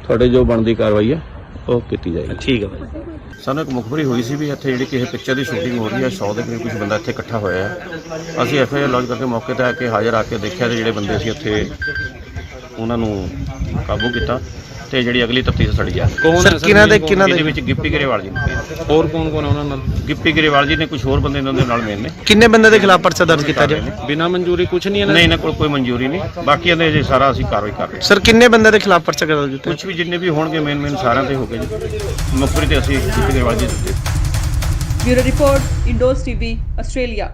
[SPEAKER 2] ਤੁਹਾਡੇ ਜੋ ਬਣਦੀ ਕਾਰਵਾਈ ਹੈ ਉਹ ਕੀਤੀ ਜਾਏਗੀ।
[SPEAKER 3] ਠੀਕ ਹੈ ਭਾਈ।
[SPEAKER 2] ਸਾਨੂੰ ਇੱਕ ਮੁਖਬਰੀ ਹੋਈ ਸੀ ਵੀ ਇੱਥੇ ਜਿਹੜੀ ਕਿਸੇ ਪਿਕਚਰ ਦੀ ਸ਼ੂਟਿੰਗ ਹੋ ਰਹੀ ਹੈ, 100 ਦੇ ਕਰੀਬ ਕੁਝ ਬੰਦਾ ਇੱਥੇ ਇਕੱਠਾ ਹੋਇਆ ਹੈ। ਅਸੀਂ ਐਫਆਈਆਰ ਲੌਂਚ ਕਰਕੇ ਮੌਕੇ ਤੇ ਆ ਕੇ ਹਾਜ਼ਰ ਆ ਕੇ ਦੇਖਿਆ ਤੇ ਜਿਹੜੇ ਬੰਦੇ ਸੀ ਉੱਥੇ ਉਹਨਾਂ ਨੂੰ ਕਾਬੂ ਕੀਤਾ ਤੇ ਜਿਹੜੀ ਅਗਲੀ ਤਫਤੀਸ਼ ਸਾਡੀ ਜਾ ਰਹੀ ਹੈ।
[SPEAKER 6] ਕੌਣ ਹੈ
[SPEAKER 2] ਇਹਦੇ ਵਿੱਚ ਗਿੱਪੀ ਗਰੇਵਾਲ ਜੀ ਨੇ,
[SPEAKER 6] ਹੋਰ ਕੌਣ ਕੌਣ ਹੈ ਉਹਨਾਂ ਨਾਲ?
[SPEAKER 2] ਗਿੱਪੀ ਗਰੇਵਾਲ ਜੀ ਨੇ, ਕੁਝ ਹੋਰ ਬੰਦੇ ਇਹਨਾਂ ਦੇ ਨਾਲ ਮੇਨ ਨੇ।
[SPEAKER 1] ਕਿੰਨੇ ਬੰਦੇ ਦੇ ਖਿਲਾਫ ਪਰਚਾ ਦਰਜ ਕੀਤਾ ਜੀ?
[SPEAKER 6] ਬਿਨਾਂ ਮਨਜ਼ੂਰੀ ਕੁਝ ਨਹੀਂ ਇਹਨਾਂ
[SPEAKER 2] ਨਹੀਂ, ਇਹਨਾਂ ਕੋਲ ਕੋਈ ਮਨਜ਼ੂਰੀ ਨਹੀਂ। ਬਾਕੀ ਇਹਦੇ ਜੇ ਸਾਰਾ ਅਸੀਂ ਕਾਰਵਾਈ ਕਰ ਰਹੇ ਹਾਂ।
[SPEAKER 1] ਸਰ ਕਿੰਨੇ ਬੰਦੇ ਦੇ ਖਿਲਾਫ ਪਰਚਾ ਦਰਜ ਕੀਤਾ?
[SPEAKER 2] ਕੁਝ ਵੀ ਜਿੰਨੇ ਵੀ ਹੋਣਗੇ ਮੇਨ ਸਾਰਿਆਂ ਤੇ ਹੋ ਗਏ ਜੀ। ਮੁਖਬਰੀ ਤੇ ਅਸੀਂ ਗਿੱਪੀ ਗਰੇਵਾਲ ਜੀ ਦਿੱਤੇ।
[SPEAKER 4] Bureau report, Indos TV, Australia.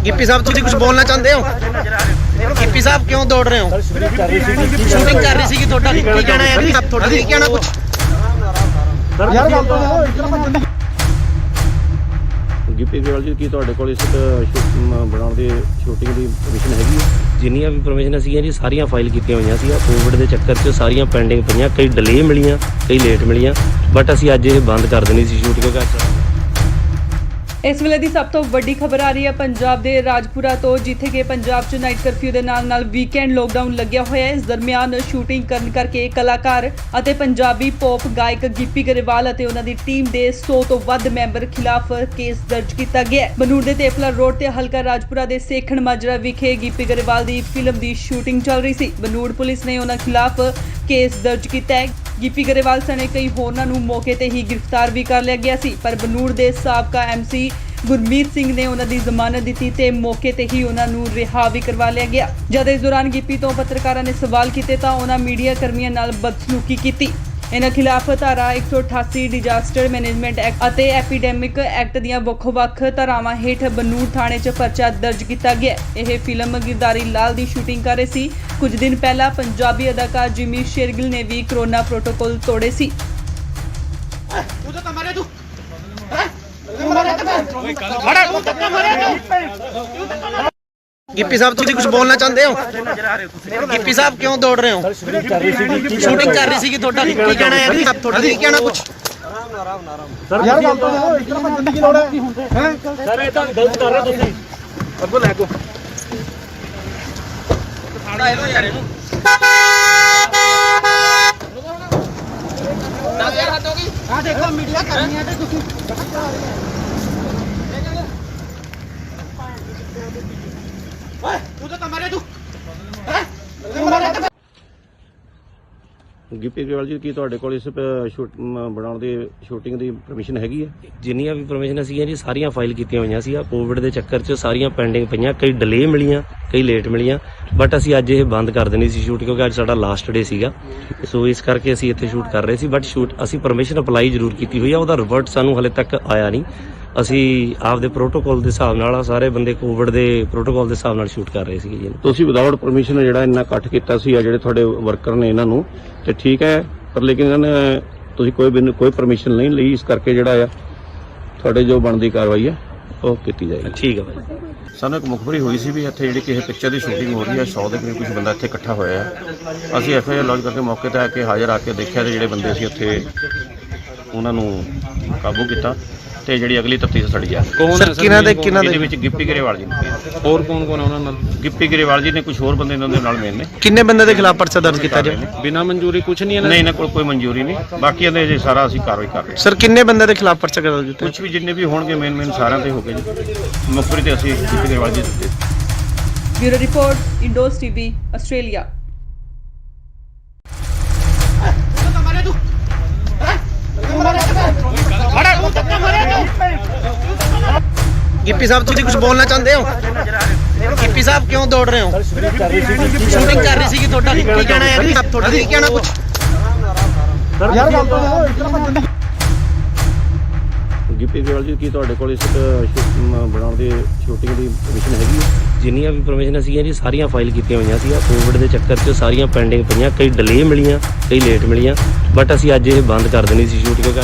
[SPEAKER 1] Gippy sahib ਤੁਸੀਂ ਕੁਝ ਬੋਲਣਾ ਚਾਹੁੰਦੇ ਹੋ? ਗਿੱਪੀ ਸਾਹਿਬ ਕਿਉਂ ਦੌੜ ਰਹੇ ਹੋ? ਸ਼ੂਟਿੰਗ ਕਰ ਰਹੀ ਸੀ ਤੁਹਾਡਾ ਕੀ ਕਹਿਣਾ ਹੈ? ਤੁਹਾਡਾ ਕੀ ਕਹਿਣਾ ਕੁਝ?
[SPEAKER 5] ਯਾਰ ਗੱਲ ਤਾਂ ਇਤਨਾ
[SPEAKER 2] ਗਿੱਪੀ ਗਰੇਵਾਲ ਜੀ, ਕੀ ਤੁਹਾਡੇ ਕੋਲ ਇਸ ਬਣਾਉਣ ਦੀ ਸ਼ੂਟਿੰਗ ਦੀ ਪਰਮਿਸ਼ਨ ਹੈਗੀ ਹੈ?
[SPEAKER 3] ਜਿੰਨੀਆਂ ਵੀ ਪਰਮਿਸ਼ਨ ਸੀਗੀਆਂ ਜੀ ਸਾਰੀਆਂ ਫਾਈਲ ਕੀਤੀਆਂ ਹੋਈਆਂ ਸੀ। ਕੋਵਿਡ ਦੇ ਚੱਕਰ 'ਚ ਸਾਰੀਆਂ ਪੈਂਡਿੰਗ ਪਈਆਂ, ਕਈ ਡਿਲੇ ਮਿਲੀਆਂ, ਕਈ ਲੇਟ ਮਿਲੀਆਂ, ਬਟ ਅਸੀਂ ਅੱਜ ਇਹ ਬੰਦ ਕਰ ਦੇਣੀ ਸੀ ਸ਼ੂਟ ਕਿਉਂਕਿ
[SPEAKER 4] ਇਸ ਵੇਲੇ ਦੀ ਸਭ ਤੋਂ ਵੱਡੀ ਖਬਰ ਆ ਰਹੀ ਹੈ ਪੰਜਾਬ ਦੇ ਰਾਜਪੁਰਾ ਤੋਂ, ਜਿੱਥੇ ਕਿ ਪੰਜਾਬ 'ਚ ਨਾਈਟ ਕਰਫਿਊ ਦੇ ਨਾਲ ਵੀਕਐਂਡ ਲੋਕਡਾਊਨ ਲੱਗਿਆ ਹੋਇਆ ਹੈ। ਇਸ ਦਰਮਿਆਨ ਸ਼ੂਟਿੰਗ ਕਰਨ ਕਰਕੇ ਕਲਾਕਾਰ ਅਤੇ ਪੰਜਾਬੀ ਪੌਪ ਗਾਇਕ ਗਿੱਪੀ ਗਰੇਵਾਲ ਅਤੇ ਉਹਨਾਂ ਦੀ ਟੀਮ ਦੇ 100 ਤੋਂ ਵੱਧ ਮੈਂਬਰ ਖਿਲਾਫ ਕੇਸ ਦਰਜ ਕੀਤਾ ਗਿਆ ਹੈ। ਬਨੂੜ ਦੇ ਤੇਪਲਾ ਰੋਡ ਤੇ ਹਲਕਾ ਰਾਜਪੁਰਾ ਦੇ ਸੇਖਣ ਮਾਜਰਾ ਵਿਖੇ ਗਿੱਪੀ ਗਰੇਵਾਲ ਦੀ ਫਿਲਮ ਦੀ ਸ਼ੂਟਿੰਗ ਚੱਲ ਰਹੀ ਸੀ। ਬਨੂੜ ਪੁਲਿਸ ਨੇ ਉਹਨਾਂ ਖਿਲਾਫ ਕੇਸ ਦਰਜ ਕੀਤਾ ਹੈ। ਗਿੱਪੀ ਗਰੇਵਾਲ ਸਣੇ ਕਈ ਹੋਰਨਾਂ ਨੂੰ ਮੌਕੇ ਤੇ ਹੀ ਗ੍ਰਿਫਤਾਰ ਵੀ ਕਰ ਲਿਆ ਗਿਆ ਸੀ, ਪਰ ਬਨੂੜ ਦੇ ਸਾਬਕਾ ਐਮਸੀ ਗੁਰਮੀਤ ਸਿੰਘ ਨੇ ਉਹਨਾਂ ਦੀ ਜ਼ਮਾਨਤ ਦਿੱਤੀ ਤੇ ਮੌਕੇ ਤੇ ਹੀ ਉਹਨਾਂ ਨੂੰ ਰਿਹਾ ਵੀ ਕਰਵਾ ਲਿਆ ਗਿਆ। ਜਦ ਇਸ ਦੌਰਾਨ ਗਿੱਪੀ ਤੋਂ ਪੱਤਰਕਾਰਾਂ ਨੇ ਸਵਾਲ ਕੀਤੇ ਤਾਂ ਉਹਨਾਂ ਮੀਡੀਆ ਕਰਮੀਆਂ ਨਾਲ ਬਦਸਲੂਕੀ ਕੀਤੀ। ਇਹਨਾਂ ਖਿਲਾਫ ਧਾਰਾ 188 ਡਿਜ਼ਾਸਟਰ ਮੈਨੇਜਮੈਂਟ ਐਕਟ ਅਤੇ ਐਪੀਡੈਮਿਕ ਐਕਟ ਦੀਆਂ ਵੱਖ-ਵੱਖ ਧਾਰਾਵਾਂ ਹੇਠ ਬਨੂੜ ਥਾਣੇ 'ਚ ਪਰਚਾ ਦਰਜ ਕੀਤਾ ਗਿਆ। ਇਹ ਫਿਲਮ ਗਿਰਦਾਰੀ ਲਾਲ ਦੀ ਸ਼ੂਟਿੰਗ ਕਰ ਰਹੇ ਸੀ। ਕੁਝ ਦਿਨ ਪਹਿਲਾਂ ਪੰਜਾਬੀ ਅਦਾਕਾਰ ਜਿਮੀ ਸ਼ੇਰਗਿਲ ਨੇ ਵੀ ਕਰੋਨਾ ਪ੍ਰੋਟੋਕਾਲ ਤੋੜੇ ਸੀ।
[SPEAKER 1] ਗਿੱਪੀ ਸਾਹਿਬ ਤੁਸੀਂ ਕੁਝ ਬੋਲਣਾ ਚਾਹੁੰਦੇ ਹੋ? ਗਿੱਪੀ ਸਾਹਿਬ ਕਿਉਂ ਦੌੜ ਰਹੇ ਹੋ? ਸ਼ੂਟਿੰਗ ਕਰ ਰਹੀ ਸੀ ਤੁਹਾਡਾ ਕੀ ਕਹਿਣਾ ਹੈ? ਤੁਹਾਡਾ ਕੀ ਕਹਿਣਾ ਕੁਝ?
[SPEAKER 5] ਯਾਰ ਗੱਲ ਤਾਂ ਇਤਨਾ ਕੀ ਲੋੜ ਹੈ? ਸਰ ਇਹ ਤਾਂ ਗਲਤ ਕਰ ਰਹੇ ਤੁਸੀਂ। ਅੱਗੋਂ ਲੈ ਕੋ ਖਾੜਾ ਇਹਨੂੰ ਯਾਰ ਇਹਨੂੰ 10,000 ਹੱਦ ਹੋ ਗਈ। ਆ ਦੇਖੋ ਮੀਡੀਆ ਕਰਨੀ ਹੈ ਤੇ ਤੁਸੀਂ ਓਏ ਤੂੰ ਤਾਂ ਮਾਰੇ ਤੂੰ
[SPEAKER 2] ਗਿੱਪੀ ਗਰੇਵਾਲ ਜੀ, ਕੀ ਤੁਹਾਡੇ ਕੋਲ ਇਸ ਬਣਾਉਣ ਦੀ ਸ਼ੂਟਿੰਗ ਦੀ ਪਰਮਿਸ਼ਨ ਹੈਗੀ ਹੈ?
[SPEAKER 3] ਜਿੰਨੀਆਂ ਵੀ ਪਰਮਿਸ਼ਨ ਸੀਗੀਆਂ ਜੀ ਸਾਰੀਆਂ ਫਾਈਲ ਕੀਤੀਆਂ ਹੋਈਆਂ ਸੀ। ਕੋਵਿਡ ਦੇ ਚੱਕਰ 'ਚ ਸਾਰੀਆਂ ਪੈਂਡਿੰਗ ਪਈਆਂ, ਕਈ ਡਿਲੇ ਮਿਲੀਆਂ, ਕਈ ਲੇਟ ਮਿਲੀਆਂ, ਬਟ ਅਸੀਂ ਅੱਜ ਇਹ ਬੰਦ ਕਰ ਦੇਣੀ ਸੀ ਸ਼ੂਟ ਕਿਉਂਕਿ ਅੱਜ ਸਾਡਾ ਲਾਸਟ ਡੇ ਸੀਗਾ। ਸੋ ਇਸ ਕਰਕੇ ਅਸੀਂ ਇੱਥੇ ਸ਼ੂਟ ਕਰ ਰਹੇ ਸੀ, ਬਟ ਸ਼ੂਟ ਅਸੀਂ ਪਰਮਿਸ਼ਨ ਅਪਲਾਈ ਜ਼ਰੂਰ ਕੀਤੀ ਹੋਈ ਆ, ਉਹਦਾ ਰਿਵਰਟ ਸਾਨੂੰ ਹਲੇ ਤੱਕ ਆਇਆ ਨਹੀਂ। ਅਸੀਂ ਆਪਦੇ ਪ੍ਰੋਟੋਕਾਲ ਦੇ ਹਿਸਾਬ ਨਾਲ ਸਾਰੇ ਬੰਦੇ ਕੋਵਿਡ ਦੇ ਪ੍ਰੋਟੋਕਾਲ ਦੇ ਹਿਸਾਬ ਨਾਲ ਸ਼ੂਟ ਕਰ ਰਹੇ ਸੀਗੇ ਜੀ।
[SPEAKER 2] ਤੁਸੀਂ ਵਿਦਆਊਟ ਪਰਮਿਸ਼ਨ ਜਿਹੜਾ ਇੰਨਾ ਇਕੱਠ ਕੀਤਾ ਸੀ ਆ ਜਿਹੜੇ ਤੁਹਾਡੇ ਵਰਕਰ ਨੇ ਇਹਨਾਂ ਨੂੰ ਤੇ ਠੀਕ ਹੈ, ਪਰ ਲੇਕਿਨ ਇਹਨਾਂ ਨੇ ਤੁਸੀਂ ਕੋਈ ਪਰਮਿਸ਼ਨ ਨਹੀਂ ਲਈ, ਇਸ ਕਰਕੇ ਜਿਹੜਾ ਆ ਤੁਹਾਡੇ ਜੋ ਬਣਦੀ ਕਾਰਵਾਈ ਹੈ ਉਹ ਕੀਤੀ ਜਾਏਗੀ।
[SPEAKER 3] ਠੀਕ ਹੈ ਭਾਈ।
[SPEAKER 2] ਸਾਨੂੰ ਇੱਕ ਮੁਖਬਰੀ ਹੋਈ ਸੀ ਵੀ ਇੱਥੇ ਜਿਹੜੀ ਕਿਸੇ ਪਿਕਚਰ ਦੀ ਸ਼ੂਟਿੰਗ ਹੋ ਰਹੀ ਹੈ, 100 ਦੇ ਕਰੀਬ ਕੁਝ ਬੰਦਾ ਇੱਥੇ ਇਕੱਠਾ ਹੋਇਆ ਹੈ। ਅਸੀਂ ਐਫਆਈਆਰ ਲੌਂਚ ਕਰਕੇ ਮੌਕੇ ਤੇ ਆ ਕੇ ਹਾਜ਼ਰ ਆ ਕੇ ਦੇਖਿਆ ਤੇ ਜਿਹੜੇ ਬੰਦੇ ਸੀ ਉੱਥੇ ਉਹਨਾਂ ਨੂੰ ਕਾਬੂ ਕੀਤਾ ਤੇ ਜਿਹੜੀ ਅਗਲੀ ਤਫਤੀਸ਼ ਸਾਡੀ ਜਾ ਰਹੀ ਹੈ।
[SPEAKER 6] ਕੌਣ ਹੈ
[SPEAKER 2] ਇਹਦੇ ਵਿੱਚ ਗਿੱਪੀ ਗਰੇਵਾਲ ਜੀ ਨੇ,
[SPEAKER 6] ਹੋਰ ਕੌਣ ਕੌਣ ਹੈ ਉਹਨਾਂ ਨਾਲ?
[SPEAKER 2] ਗਿੱਪੀ ਗਰੇਵਾਲ ਜੀ ਨੇ, ਕੁਝ ਹੋਰ ਬੰਦੇ ਇਹਨਾਂ ਦੇ ਨਾਲ ਮੇਨ ਨੇ।
[SPEAKER 1] ਕਿੰਨੇ ਬੰਦੇ ਦੇ ਖਿਲਾਫ ਪਰਚਾ ਦਰਜ ਕੀਤਾ ਜੀ?
[SPEAKER 6] ਬਿਨਾਂ ਮਨਜ਼ੂਰੀ ਕੁਝ ਨਹੀਂ ਇਹਨਾਂ
[SPEAKER 2] ਨਹੀਂ, ਇਹਨਾਂ ਕੋਲ ਕੋਈ ਮਨਜ਼ੂਰੀ ਨਹੀਂ। ਬਾਕੀ ਇਹਦੇ ਜੇ ਸਾਰਾ ਅਸੀਂ ਕਾਰਵਾਈ ਕਰ ਰਹੇ ਹਾਂ।
[SPEAKER 1] ਸਰ ਕਿੰਨੇ ਬੰਦੇ ਦੇ ਖਿਲਾਫ ਪਰਚਾ ਦਰਜ ਕੀਤਾ?
[SPEAKER 2] ਕੁਝ ਵੀ ਜਿੰਨੇ ਵੀ ਹੋਣਗੇ ਮੇਨ ਸਾਰਿਆਂ ਤੇ ਹੋ ਗਏ ਜੀ। ਮੁਖਬਰੀ ਤੇ ਅਸੀਂ ਗਿੱਪੀ ਗਰੇਵਾਲ ਜੀ ਦਿੱਤੇ।
[SPEAKER 4] Bureau report, Indos TV, Australia.
[SPEAKER 1] Gippy sahib ਤੁਸੀਂ ਕੁਝ ਬੋਲਣਾ ਚਾਹੁੰਦੇ ਹੋ? ਗਿੱਪੀ ਸਾਹਿਬ ਕਿਉਂ ਦੌੜ ਰਹੇ ਹੋ? ਸ਼ੂਟਿੰਗ ਕਰ ਰਹੀ ਸੀ ਤੁਹਾਡਾ ਕੀ ਕਹਿਣਾ ਹੈ? ਤੁਹਾਡਾ ਕੀ ਕਹਿਣਾ ਕੁਝ?
[SPEAKER 5] ਯਾਰ ਗੱਲ ਤਾਂ ਇਤਨਾ
[SPEAKER 2] ਗਿੱਪੀ ਗਰੇਵਾਲ ਜੀ, ਕੀ ਤੁਹਾਡੇ ਕੋਲ ਇਸ ਬਣਾਉਣ ਦੀ ਸ਼ੂਟਿੰਗ ਦੀ ਪਰਮਿਸ਼ਨ ਹੈਗੀ ਹੈ?
[SPEAKER 3] ਜਿੰਨੀਆਂ ਵੀ ਪਰਮਿਸ਼ਨ ਸੀਗੀਆਂ ਜੀ ਸਾਰੀਆਂ ਫਾਈਲ ਕੀਤੀਆਂ ਹੋਈਆਂ ਸੀ। ਕੋਵਿਡ ਦੇ ਚੱਕਰ 'ਚ ਸਾਰੀਆਂ ਪੈਂਡਿੰਗ ਪਈਆਂ, ਕਈ ਡਿਲੇ ਮਿਲੀਆਂ, ਕਈ ਲੇਟ ਮਿਲੀਆਂ, ਬਟ ਅਸੀਂ ਅੱਜ ਇਹ ਬੰਦ ਕਰ ਦੇਣੀ ਸੀ ਸ਼ੂਟ ਕਿਉਂਕਿ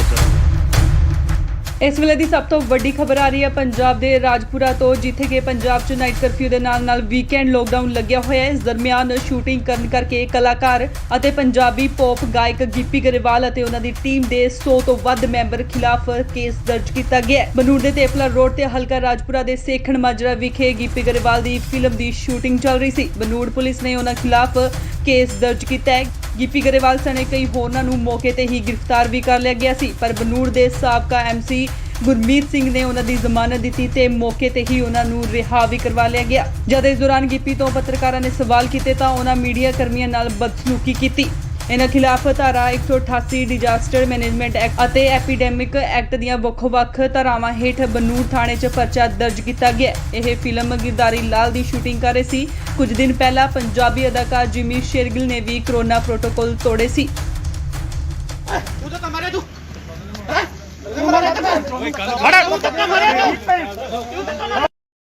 [SPEAKER 4] ਇਸ ਵੇਲੇ ਦੀ ਸਭ ਤੋਂ ਵੱਡੀ ਖਬਰ ਆ ਰਹੀ ਹੈ ਪੰਜਾਬ ਦੇ ਰਾਜਪੁਰਾ ਤੋਂ, ਜਿੱਥੇ ਕਿ ਪੰਜਾਬ 'ਚ ਨਾਈਟ ਕਰਫਿਊ ਦੇ ਨਾਲ ਵੀਕਐਂਡ ਲੋਕਡਾਊਨ ਲੱਗਿਆ ਹੋਇਆ ਹੈ। ਇਸ ਦਰਮਿਆਨ ਸ਼ੂਟਿੰਗ ਕਰਨ ਕਰਕੇ ਕਲਾਕਾਰ ਅਤੇ ਪੰਜਾਬੀ ਪੌਪ ਗਾਇਕ ਗਿੱਪੀ ਗਰੇਵਾਲ ਅਤੇ ਉਹਨਾਂ ਦੀ ਟੀਮ ਦੇ 100 ਤੋਂ ਵੱਧ ਮੈਂਬਰ ਖਿਲਾਫ ਕੇਸ ਦਰਜ ਕੀਤਾ ਗਿਆ ਹੈ। ਬਨੂੜ ਦੇ ਤੇਪਲਾ ਰੋਡ ਤੇ ਹਲਕਾ ਰਾਜਪੁਰਾ ਦੇ ਸੇਖਣ ਮਾਜਰਾ ਵਿਖੇ ਗਿੱਪੀ ਗਰੇਵਾਲ ਦੀ ਫਿਲਮ ਦੀ ਸ਼ੂਟਿੰਗ ਚੱਲ ਰਹੀ ਸੀ। ਬਨੂੜ ਪੁਲਿਸ ਨੇ ਉਹਨਾਂ ਖਿਲਾਫ ਕੇਸ ਦਰਜ ਕੀਤਾ ਹੈ। ਗਿੱਪੀ ਗਰੇਵਾਲ ਸਣੇ ਕਈ ਹੋਰਨਾਂ ਨੂੰ ਮੌਕੇ ਤੇ ਹੀ ਗ੍ਰਿਫਤਾਰ ਵੀ ਕਰ ਲਿਆ ਗਿਆ ਸੀ, ਪਰ ਬਨੂੜ ਦੇ ਸਾਬਕਾ ਐਮਸੀ ਗੁਰਮੀਤ ਸਿੰਘ ਨੇ ਉਹਨਾਂ ਦੀ ਜ਼ਮਾਨਤ ਦਿੱਤੀ ਤੇ ਮੌਕੇ ਤੇ ਹੀ ਉਹਨਾਂ ਨੂੰ ਰਿਹਾ ਵੀ ਕਰਵਾ ਲਿਆ ਗਿਆ। ਜਦ ਇਸ ਦੌਰਾਨ ਗਿੱਪੀ ਤੋਂ ਪੱਤਰਕਾਰਾਂ ਨੇ ਸਵਾਲ ਕੀਤੇ ਤਾਂ ਉਹਨਾਂ ਮੀਡੀਆ ਕਰਮੀਆਂ ਨਾਲ ਬਦਸਲੂਕੀ ਕੀਤੀ। ਇਹਨਾਂ ਖਿਲਾਫ ਧਾਰਾ 188 ਡਿਜ਼ਾਸਟਰ ਮੈਨੇਜਮੈਂਟ ਐਕਟ ਅਤੇ ਐਪੀਡੈਮਿਕ ਐਕਟ ਦੀਆਂ ਵੱਖ-ਵੱਖ ਧਾਰਾਵਾਂ ਹੇਠ ਬਨੂੜ ਥਾਣੇ 'ਚ ਪਰਚਾ ਦਰਜ ਕੀਤਾ ਗਿਆ। ਇਹ ਫਿਲਮ ਗਿਰਦਾਰੀ ਲਾਲ ਦੀ ਸ਼ੂਟਿੰਗ ਕਰ ਰਹੇ ਸੀ। ਕੁਝ ਦਿਨ ਪਹਿਲਾਂ ਪੰਜਾਬੀ ਅਦਾਕਾਰ ਜਿਮੀ ਸ਼ੇਰਗਿਲ ਨੇ ਵੀ ਕੋਰੋਨਾ ਪ੍ਰੋਟੋਕਾਲ ਤੋੜੇ ਸੀ।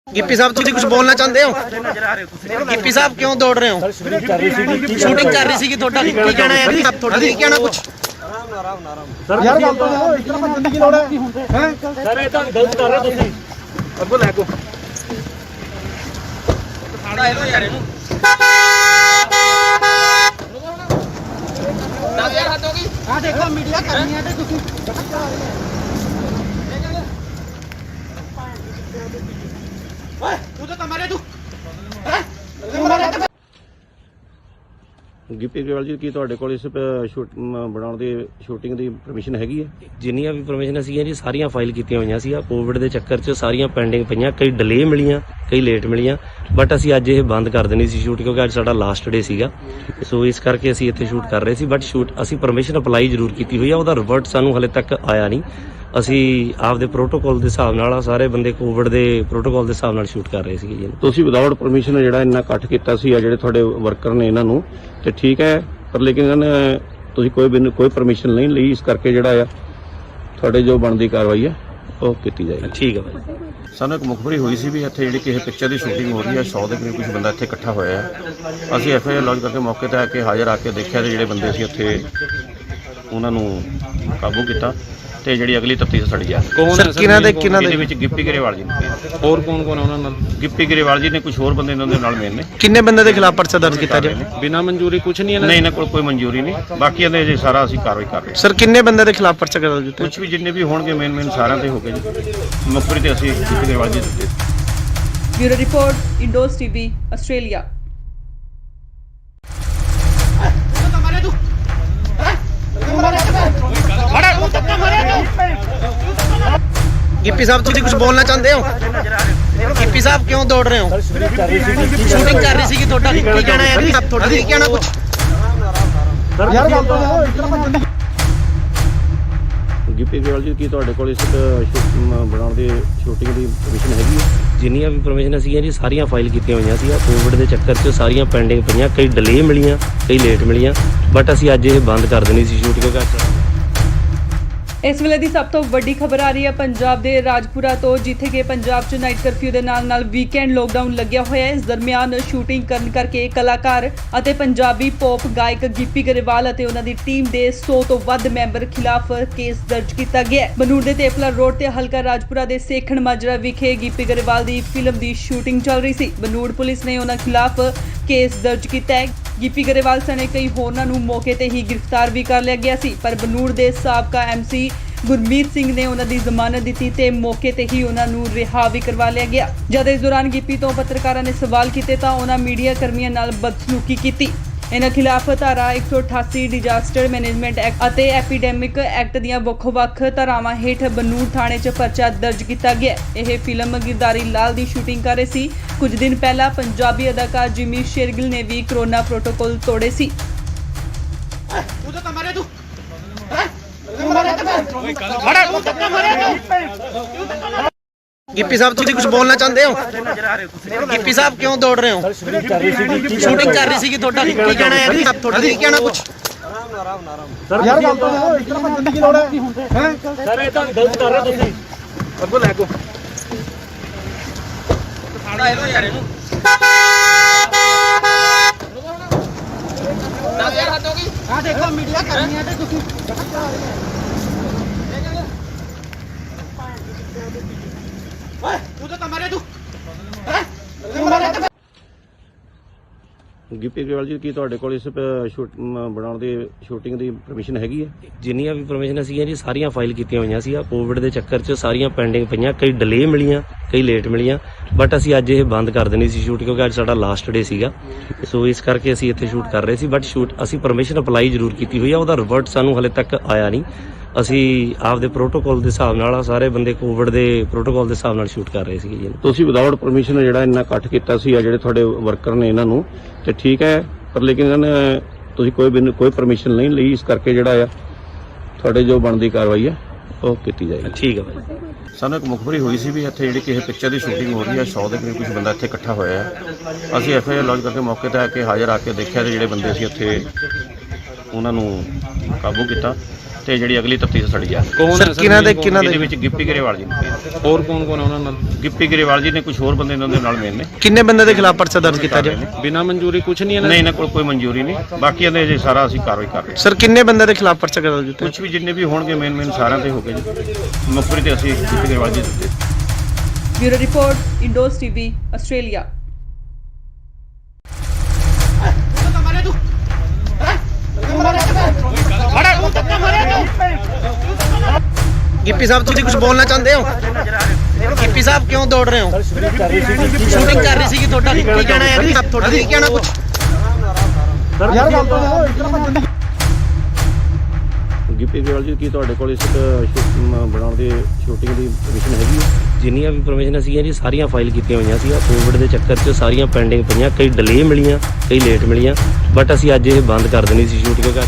[SPEAKER 1] गिप्पी साहब तुम कुछ बोलना चाहते हो? गिप्पी साहब क्यों दौड़ रहे हो? शूटिंग कर रही थी ਤੁਹਾਡਾ ਕੀ ਕਹਿਣਾ ਹੈ ਜੀ? ਤੁਹਾਡਾ ਕੀ ਕਹਿਣਾ ਕੁਝ?
[SPEAKER 5] ਸਰ ਯਾਰ ਗੱਲ ਤਾਂ ਇਤਨਾ ਬੰਦੇ ਦੀ ਲੋੜ ਹੈ ਸਰ ਇਹ ਤਾਂ ਗਲਤ ਕਰ ਰਹੇ ਤੁਸੀਂ ਅੱਗੋਂ ਲੈ ਕੋ ਸਾੜਾ ਇਹੋ ਯਾਰ ਇਹਨੂੰ ਨਾ ਯਾਰ ਹੱਥ ਹੋ ਗਈ ਆ ਦੇਖੋ ਮੀਡੀਆ ਕਰਨੀ ਹੈ ਤੇ ਤੁਸੀਂ ਓਏ ਤੂੰ ਤਾਂ ਮਾਰੇ ਤੂੰ
[SPEAKER 2] ਗਿੱਪੀ ਗਰੇਵਾਲ ਜੀ, ਕੀ ਤੁਹਾਡੇ ਕੋਲ ਇਸ ਬਣਾਉਣ ਦੀ ਸ਼ੂਟਿੰਗ ਦੀ ਪਰਮਿਸ਼ਨ ਹੈਗੀ ਹੈ?
[SPEAKER 3] ਜਿੰਨੀਆਂ ਵੀ ਪਰਮਿਸ਼ਨ ਸੀਗੀਆਂ ਜੀ ਸਾਰੀਆਂ ਫਾਈਲ ਕੀਤੀਆਂ ਹੋਈਆਂ ਸੀ। ਆ ਕੋਵਿਡ ਦੇ ਚੱਕਰ 'ਚ ਸਾਰੀਆਂ ਪੈਂਡਿੰਗ ਪਈਆਂ, ਕਈ ਡਿਲੇ ਮਿਲੀਆਂ, ਕਈ ਲੇਟ ਮਿਲੀਆਂ, ਬਟ ਅਸੀਂ ਅੱਜ ਇਹ ਬੰਦ ਕਰ ਦੇਣੀ ਸੀ ਸ਼ੂਟ, ਕਿਉਂਕਿ ਅੱਜ ਸਾਡਾ ਲਾਸਟ ਡੇ ਸੀਗਾ। ਸੋ ਇਸ ਕਰਕੇ ਅਸੀਂ ਇੱਥੇ ਸ਼ੂਟ ਕਰ ਰਹੇ ਸੀ, ਬਟ ਅਸੀਂ ਪਰਮਿਸ਼ਨ ਅਪਲਾਈ ਜ਼ਰੂਰ ਕੀਤੀ ਹੋਈ ਆ, ਉਹਦਾ ਰਿਵਰਟ ਸਾਨੂੰ ਹਲੇ ਤੱਕ ਆਇਆ ਨਹੀਂ। ਅਸੀਂ ਆਪਦੇ ਪ੍ਰੋਟੋਕਾਲ ਦੇ ਹਿਸਾਬ ਨਾਲ ਸਾਰੇ ਬੰਦੇ ਕੋਵਿਡ ਦੇ ਪ੍ਰੋਟੋਕਾਲ ਦੇ ਹਿਸਾਬ ਨਾਲ ਸ਼ੂਟ ਕਰ ਰਹੇ ਸੀਗੇ ਜੀ।
[SPEAKER 2] ਤੁਸੀਂ ਵਿਦਆਊਟ ਪਰਮਿਸ਼ਨ ਜਿਹੜਾ ਇੰਨਾ ਇਕੱਠ ਕੀਤਾ ਸੀ, ਆ ਜਿਹੜੇ ਤੁਹਾਡੇ ਵਰਕਰ ਨੇ ਇਹਨਾਂ ਨੂੰ, ਤੇ ਠੀਕ ਹੈ, ਪਰ ਲੇਕਿਨ ਇਹਨਾਂ ਨੇ ਤੁਸੀਂ ਕੋਈ ਪਰਮਿਸ਼ਨ ਨਹੀਂ ਲਈ, ਇਸ ਕਰਕੇ ਜਿਹੜਾ ਆ ਤੁਹਾਡੇ ਜੋ ਬਣਦੀ ਕਾਰਵਾਈ ਹੈ ਉਹ ਕੀਤੀ ਜਾਏਗੀ।
[SPEAKER 3] ਠੀਕ ਹੈ ਭਾਈ।
[SPEAKER 2] ਸਾਨੂੰ ਇੱਕ ਮੁਖਬਰੀ ਹੋਈ ਸੀ ਵੀ ਇੱਥੇ ਜਿਹੜੀ ਕਿਸੇ ਪਿਕਚਰ ਦੀ ਸ਼ੂਟਿੰਗ ਹੋ ਰਹੀ ਹੈ, 100 ਦੇ ਕਰੀਬ ਕੁਝ ਬੰਦਾ ਇੱਥੇ ਇਕੱਠਾ ਹੋਇਆ ਹੈ। ਅਸੀਂ ਐਫਆਈਆਰ ਲੌਂਚ ਕਰਕੇ ਮੌਕੇ ਤੇ ਆ ਕੇ ਹਾਜ਼ਰ ਆ ਕੇ ਦੇਖਿਆ ਤੇ ਜਿਹੜੇ ਬੰਦੇ ਸੀ ਉੱਥੇ ਉਹਨਾਂ ਨੂੰ ਕਾਬੂ ਕੀਤਾ ਤੇ ਜਿਹੜੀ ਅਗਲੀ ਤਫਤੀਸ਼ ਸਾਡੀ ਜਾ
[SPEAKER 6] ਕੌਣ ਹੈ ਸਰ?
[SPEAKER 2] ਇਹਦੇ ਵਿੱਚ ਗਿੱਪੀ ਗਰੇਵਾਲ ਜੀ ਨੇ,
[SPEAKER 6] ਹੋਰ ਕੌਣ ਕੌਣ ਹੈ ਉਹਨਾਂ ਨਾਲ?
[SPEAKER 2] ਗਿੱਪੀ ਗਰੇਵਾਲ ਜੀ ਨੇ, ਕੁਝ ਹੋਰ ਬੰਦੇ ਇਹਨਾਂ ਦੇ ਨਾਲ ਮੇਨ ਨੇ।
[SPEAKER 1] ਕਿੰਨੇ ਬੰਦੇ ਦੇ ਖਿਲਾਫ ਪਰਚਾ ਦਰਜ ਕੀਤਾ ਜੀ?
[SPEAKER 6] ਬਿਨਾਂ ਮਨਜ਼ੂਰੀ ਕੁਝ ਨਹੀਂ
[SPEAKER 2] ਨਹੀਂ, ਇਹਨਾਂ ਕੋਲ ਕੋਈ ਮਨਜ਼ੂਰੀ ਨਹੀਂ, ਬਾਕੀ ਇਹਦੇ ਜੇ ਸਾਰਾ ਅਸੀਂ ਕਾਰਵਾਈ ਕਰ ਰਹੇ ਹਾਂ।
[SPEAKER 1] ਸਰ ਕਿੰਨੇ ਬੰਦੇ ਦੇ ਖਿਲਾਫ ਪਰਚਾ ਦਰਜ ਕੀਤਾ?
[SPEAKER 2] ਕੁਝ ਵੀ ਜਿੰਨੇ ਵੀ ਹੋਣਗੇ ਮੇਨ ਸਾਰਿਆਂ ਤੇ ਹੋ ਗਏ ਜੀ। ਮੁਖਬਰੀ ਤੇ ਅਸੀਂ ਗਿੱਪੀ ਗਰੇਵਾਲ ਜੀ ਦਿੱਤੇ।
[SPEAKER 4] Bureau report, Indos TV, Australia.
[SPEAKER 1] Gippy sahab तुम कुछ बोलना चाहते हो? गिप्पी साहब क्यों दौड़ रहे हो? शूटिंग कर रही थी ਤੁਹਾਡਾ ਕੀ ਕਹਿਣਾ ਹੈ ਜੀ? ਤੁਹਾਡਾ ਕੀ ਕਹਿਣਾ ਕੁਝ?
[SPEAKER 5] ਸਰ ਯਾਰ ਗੱਲ ਤਾਂ ਇਤਨਾ ਬੰਦੇ
[SPEAKER 2] ਗਿੱਪੀ ਗਰੇਵਾਲ ਜੀ, ਕੀ ਤੁਹਾਡੇ ਕੋਲ ਇਸ ਬਣਾਉਣ ਦੀ ਸ਼ੂਟਿੰਗ ਦੀ ਪਰਮਿਸ਼ਨ ਹੈਗੀ ਹੈ?
[SPEAKER 3] ਜਿੰਨੀਆਂ ਵੀ ਪਰਮਿਸ਼ਨ ਸੀਗੀਆਂ ਜੀ ਸਾਰੀਆਂ ਫਾਈਲ ਕੀਤੀਆਂ ਹੋਈਆਂ ਸੀ। ਕੋਵਿਡ ਦੇ ਚੱਕਰ 'ਚ ਸਾਰੀਆਂ ਪੈਂਡਿੰਗ ਪਈਆਂ, ਕਈ ਡਿਲੇ ਮਿਲੀਆਂ, ਕਈ ਲੇਟ ਮਿਲੀਆਂ, ਬਟ ਅਸੀਂ ਅੱਜ ਇਹ ਬੰਦ ਕਰ ਦੇਣੀ ਸੀ ਸ਼ੂਟ, ਕਿਉਂਕਿ
[SPEAKER 4] ਇਸ ਵੇਲੇ ਦੀ ਸਭ ਤੋਂ ਵੱਡੀ ਖਬਰ ਆ ਰਹੀ ਹੈ ਪੰਜਾਬ ਦੇ ਰਾਜਪੁਰਾ ਤੋਂ, ਜਿੱਥੇ ਕਿ ਪੰਜਾਬ 'ਚ ਨਾਈਟ ਕਰਫਿਊ ਦੇ ਨਾਲ ਵੀਕਐਂਡ ਲੋਕਡਾਊਨ ਲੱਗਿਆ ਹੋਇਆ ਹੈ। ਇਸ ਦਰਮਿਆਨ ਸ਼ੂਟਿੰਗ ਕਰਨ ਕਰਕੇ ਕਲਾਕਾਰ ਅਤੇ ਪੰਜਾਬੀ ਪੌਪ ਗਾਇਕ ਗਿੱਪੀ ਗਰੇਵਾਲ ਅਤੇ ਉਹਨਾਂ ਦੀ ਟੀਮ ਦੇ 100 ਤੋਂ ਵੱਧ ਮੈਂਬਰ ਖਿਲਾਫ ਕੇਸ ਦਰਜ ਕੀਤਾ ਗਿਆ ਹੈ। ਬਨੂੜ ਦੇ ਤੇਪਲਾ ਰੋਡ ਤੇ ਹਲਕਾ ਰਾਜਪੁਰਾ ਦੇ ਸੇਖਣ ਮਾਜਰਾ ਵਿਖੇ ਗਿੱਪੀ ਗਰੇਵਾਲ ਦੀ ਫਿਲਮ ਦੀ ਸ਼ੂਟਿੰਗ ਚੱਲ ਰਹੀ ਸੀ। ਬਨੂੜ ਪੁਲਿਸ ਨੇ ਉਹਨਾਂ ਖਿਲਾਫ ਕੇਸ ਦਰਜ ਕੀਤਾ ਹੈ। ਗਿੱਪੀ ਗਰੇਵਾਲ ਸਣੇ ਕਈ ਹੋਰਨਾਂ ਨੂੰ ਮੌਕੇ ਤੇ ਹੀ ਗ੍ਰਿਫਤਾਰ ਵੀ ਕਰ ਲਿਆ ਗਿਆ ਸੀ, ਪਰ ਬਨੂੜ ਦੇ ਸਾਬਕਾ ਐਮਸੀ ਗੁਰਮੀਤ ਸਿੰਘ ਨੇ ਉਹਨਾਂ ਦੀ ਜ਼ਮਾਨਤ ਦਿੱਤੀ ਤੇ ਮੌਕੇ ਤੇ ਹੀ ਉਹਨਾਂ ਨੂੰ ਰਿਹਾ ਵੀ ਕਰਵਾ ਲਿਆ ਗਿਆ। ਜਦ ਇਸ ਦੌਰਾਨ ਗਿੱਪੀ ਤੋਂ ਪੱਤਰਕਾਰਾਂ ਨੇ ਸਵਾਲ ਕੀਤੇ ਤਾਂ ਉਹਨਾਂ ਮੀਡੀਆ ਕਰਮੀਆਂ ਨਾਲ ਬਦਸਲੂਕੀ ਕੀਤੀ। ਇਹਨਾਂ ਖਿਲਾਫ ਧਾਰਾ 188 ਡਿਜ਼ਾਸਟਰ ਮੈਨੇਜਮੈਂਟ ਐਕਟ ਅਤੇ ਐਪੀਡੈਮਿਕ ਐਕਟ ਦੀਆਂ ਵੱਖ-ਵੱਖ ਧਾਰਾਵਾਂ ਹੇਠ ਬਨੂੜ ਥਾਣੇ 'ਚ ਪਰਚਾ ਦਰਜ ਕੀਤਾ ਗਿਆ। ਇਹ ਫਿਲਮ ਗਿਰਦਾਰੀ ਲਾਲ ਦੀ ਸ਼ੂਟਿੰਗ ਕਰ ਰਹੇ ਸੀ। ਕੁਝ ਦਿਨ ਪਹਿਲਾਂ ਪੰਜਾਬੀ ਅਦਾਕਾਰ ਜਿਮੀ ਸ਼ੇਰਗਿਲ ਨੇ ਵੀ ਕੋਰੋਨਾ ਪ੍ਰੋਟੋਕਾਲ ਤੋੜੇ ਸੀ।
[SPEAKER 5] ਤੂੰ ਤਾਂ ਮਾਰੇ ਤੂੰ
[SPEAKER 1] गिप्पी साहब तुम कुछ बोलना चाहते हो? गिप्पी साहब क्यों दौड़ रहे हो? शूटिंग कर रही थी ਤੁਹਾਡਾ ਕੀ ਕਹਿਣਾ ਹੈ ਜੀ? ਤੁਹਾਡਾ ਕੀ ਕਹਿਣਾ ਕੁਝ?
[SPEAKER 5] ਸਰ ਯਾਰ ਗੱਲ ਤਾਂ ਇਤਨਾ ਬੰਦੇ ਦੀ ਲੋੜ ਹੈ ਸਰ ਇਹ ਤਾਂ ਗਲਤ ਕਰ ਰਹੇ ਤੁਸੀਂ ਅੱਗੋਂ ਲੈ ਕੋ ਸਾੜਾ ਇਹੋ ਯਾਰ ਇਹਨੂੰ ਨਾ ਯਾਰ ਹੱਥ ਹੋ ਗਈ ਆ ਦੇਖੋ ਮੀਡੀਆ ਕਰਨੀ ਹੈ ਤੇ ਤੁਸੀਂ
[SPEAKER 2] ਗਿੱਪੀ ਗਰੇਵਾਲ ਜੀ ਕੀ ਤੁਹਾਡੇ ਕੋਲ ਇਸ ਬਣਾਉਣ ਦੀ ਸ਼ੂਟਿੰਗ ਦੀ ਪਰਮਿਸ਼ਨ ਹੈਗੀ ਹੈ?
[SPEAKER 3] ਜਿੰਨੀਆਂ ਵੀ ਪਰਮਿਸ਼ਨ ਸੀਗੀਆਂ ਜੀ ਸਾਰੀਆਂ ਫਾਈਲ ਕੀਤੀਆਂ ਹੋਈਆਂ ਸੀ। ਕੋਵਿਡ ਦੇ ਚੱਕਰ 'ਚ ਸਾਰੀਆਂ ਪੈਂਡਿੰਗ ਪਈਆਂ, ਕਈ ਡਿਲੇ ਮਿਲੀਆਂ, ਕਈ ਲੇਟ ਮਿਲੀਆਂ, ਬਟ ਅਸੀਂ ਅੱਜ ਇਹ ਬੰਦ ਕਰ ਦੇਣੀ ਸੀ ਸ਼ੂਟ ਕਿਉਂਕਿ ਅੱਜ ਸਾਡਾ ਲਾਸਟ ਡੇ ਸੀਗਾ। ਸੋ ਇਸ ਕਰਕੇ ਅਸੀਂ ਇੱਥੇ ਸ਼ੂਟ ਕਰ ਰਹੇ ਸੀ, ਬਟ ਅਸੀਂ ਪਰਮਿਸ਼ਨ ਅਪਲਾਈ ਜ਼ਰੂਰ ਕੀਤੀ ਹੋਈ ਆ, ਉਹਦਾ ਰਿਵਰਟ ਸਾਨੂੰ ਹਲੇ ਤੱਕ ਆਇਆ ਨਹੀਂ। ਅਸੀਂ ਆਪਦੇ ਪ੍ਰੋਟੋਕਾਲ ਦੇ ਹਿਸਾਬ ਨਾਲ ਸਾਰੇ ਬੰਦੇ ਕੋਵਿਡ ਦੇ ਪ੍ਰੋਟੋਕਾਲ ਦੇ ਹਿਸਾਬ ਨਾਲ ਸ਼ੂਟ ਕਰ ਰਹੇ ਸੀਗੇ ਜੀ।
[SPEAKER 2] ਤੁਸੀਂ ਵਿਦਆਊਟ ਪਰਮਿਸ਼ਨ ਜਿਹੜਾ ਇੰਨਾ ਇਕੱਠ ਕੀਤਾ ਸੀ ਆ ਜਿਹੜੇ ਤੁਹਾਡੇ ਵਰਕਰ ਨੇ ਇਹਨਾਂ ਨੂੰ, ਤੇ ਠੀਕ ਹੈ, ਪਰ ਲੇਕਿਨ ਇਹਨਾਂ ਨੇ ਤੁਸੀਂ ਕੋਈ ਪਰਮਿਸ਼ਨ ਨਹੀਂ ਲਈ, ਇਸ ਕਰਕੇ ਜਿਹੜਾ ਆ ਤੁਹਾਡੇ ਜੋ ਬਣਦੀ ਕਾਰਵਾਈ ਹੈ ਉਹ ਕੀਤੀ ਜਾਏਗੀ।
[SPEAKER 3] ਠੀਕ ਹੈ ਭਾਈ।
[SPEAKER 2] ਸਾਨੂੰ ਇੱਕ ਮੁਖਬਰੀ ਹੋਈ ਸੀ ਵੀ ਇੱਥੇ ਜਿਹੜੀ ਕਿਸੇ ਪਿਕਚਰ ਦੀ ਸ਼ੂਟਿੰਗ ਹੋ ਰਹੀ ਹੈ, 100 ਦੇ ਕਰੀਬ ਕੁਝ ਬੰਦਾ ਇੱਥੇ ਇਕੱਠਾ ਹੋਇਆ ਹੈ। ਅਸੀਂ ਐਫਆਈਆਰ ਲੌਂਚ ਕਰਕੇ ਮੌਕੇ ਤੇ ਆ ਕੇ ਹਾਜ਼ਰ ਆ ਕੇ ਦੇਖਿਆ ਤੇ ਜਿਹੜੇ ਬੰਦੇ ਸੀ ਉੱਥੇ ਉਹਨਾਂ ਨੂੰ ਕਾਬੂ ਕੀਤਾ ਤੇ ਜਿਹੜੀ ਅਗਲੀ ਤਫਤੀਸ਼ ਸੜੀ ਆ।
[SPEAKER 6] ਕੌਣ ਹੈ ਸਰ?
[SPEAKER 2] ਇਹਦੇ ਵਿੱਚ ਗਿੱਪੀ ਗਰੇਵਾਲ ਜੀ ਨੇ,
[SPEAKER 6] ਹੋਰ ਕੌਣ ਕੌਣ ਹੈ ਉਹਨਾਂ ਨਾਲ?
[SPEAKER 2] ਗਿੱਪੀ ਗਰੇਵਾਲ ਜੀ ਨੇ, ਕੁਝ ਹੋਰ ਬੰਦੇ ਇਹਨਾਂ ਦੇ ਨਾਲ ਮੇਨ ਨੇ।
[SPEAKER 1] ਕਿੰਨੇ ਬੰਦੇ ਦੇ ਖਿਲਾਫ ਪਰਚਾ ਦਰਜ ਕੀਤਾ ਜੀ?
[SPEAKER 6] ਬਿਨਾਂ ਮਨਜ਼ੂਰੀ ਕੁਝ ਨਹੀਂ ਹੈ
[SPEAKER 2] ਨਹੀਂ, ਇਹਨਾਂ ਕੋਲ ਕੋਈ ਮਨਜ਼ੂਰੀ ਨਹੀਂ, ਬਾਕੀ ਇਹਦੇ ਜੇ ਸਾਰਾ ਅਸੀਂ ਕਾਰਵਾਈ ਕਰ ਰਹੇ ਹਾਂ।
[SPEAKER 1] ਸਰ ਕਿੰਨੇ ਬੰਦੇ ਦੇ ਖਿਲਾਫ ਪਰਚਾ ਦਰਜ ਕੀਤਾ?
[SPEAKER 2] ਕੁਝ ਵੀ ਜਿੰਨੇ ਵੀ ਹੋਣਗੇ ਮੇਨ ਸਾਰਿਆਂ ਤੇ ਹੋ ਗਏ ਜੀ। ਮੁਖਬਰੀ ਤੇ ਅਸੀਂ ਗਿੱਪੀ ਗਰੇਵਾਲ ਜੀ ਦਿੱਤੇ।
[SPEAKER 4] Bureau report, Indos TV, Australia.
[SPEAKER 1] Gippy sahib ਤੁਸੀਂ ਕੁਝ ਬੋਲਣਾ ਚਾਹੁੰਦੇ ਹੋ? ਗਿੱਪੀ ਸਾਹਿਬ ਕਿਉਂ ਦੌੜ ਰਹੇ ਹੋ? ਸ਼ੂਟਿੰਗ ਕਰ ਰਹੀ ਸੀਗੀ, ਤੁਹਾਡਾ ਕੀ ਕਹਿਣਾ ਹੈ? ਤੁਹਾਡਾ ਕੀ ਕਹਿਣਾ ਕੁਝ?
[SPEAKER 2] ਗਿੱਪੀ ਗਰੇਵਾਲ ਜੀ ਕੀ ਤੁਹਾਡੇ ਕੋਲ ਇਸ ਬਣਾਉਣ ਦੀ ਸ਼ੂਟਿੰਗ ਦੀ ਪਰਮਿਸ਼ਨ ਹੈਗੀ ਹੈ?
[SPEAKER 3] ਜਿੰਨੀਆਂ ਵੀ ਪਰਮਿਸ਼ਨ ਸੀਗੀਆਂ ਜੀ ਸਾਰੀਆਂ ਫਾਈਲ ਕੀਤੀਆਂ ਹੋਈਆਂ ਸੀ। ਕੋਵਿਡ ਦੇ ਚੱਕਰ 'ਚ ਸਾਰੀਆਂ ਪੈਂਡਿੰਗ ਪਈਆਂ, ਕਈ ਡਿਲੇ ਮਿਲੀਆਂ, ਕਈ ਲੇਟ ਮਿਲੀਆਂ, ਬਟ ਅਸੀਂ ਅੱਜ ਇਹ ਬੰਦ ਕਰ ਦੇਣੀ ਸੀ ਸ਼ੂਟ ਕਿਉਂਕਿ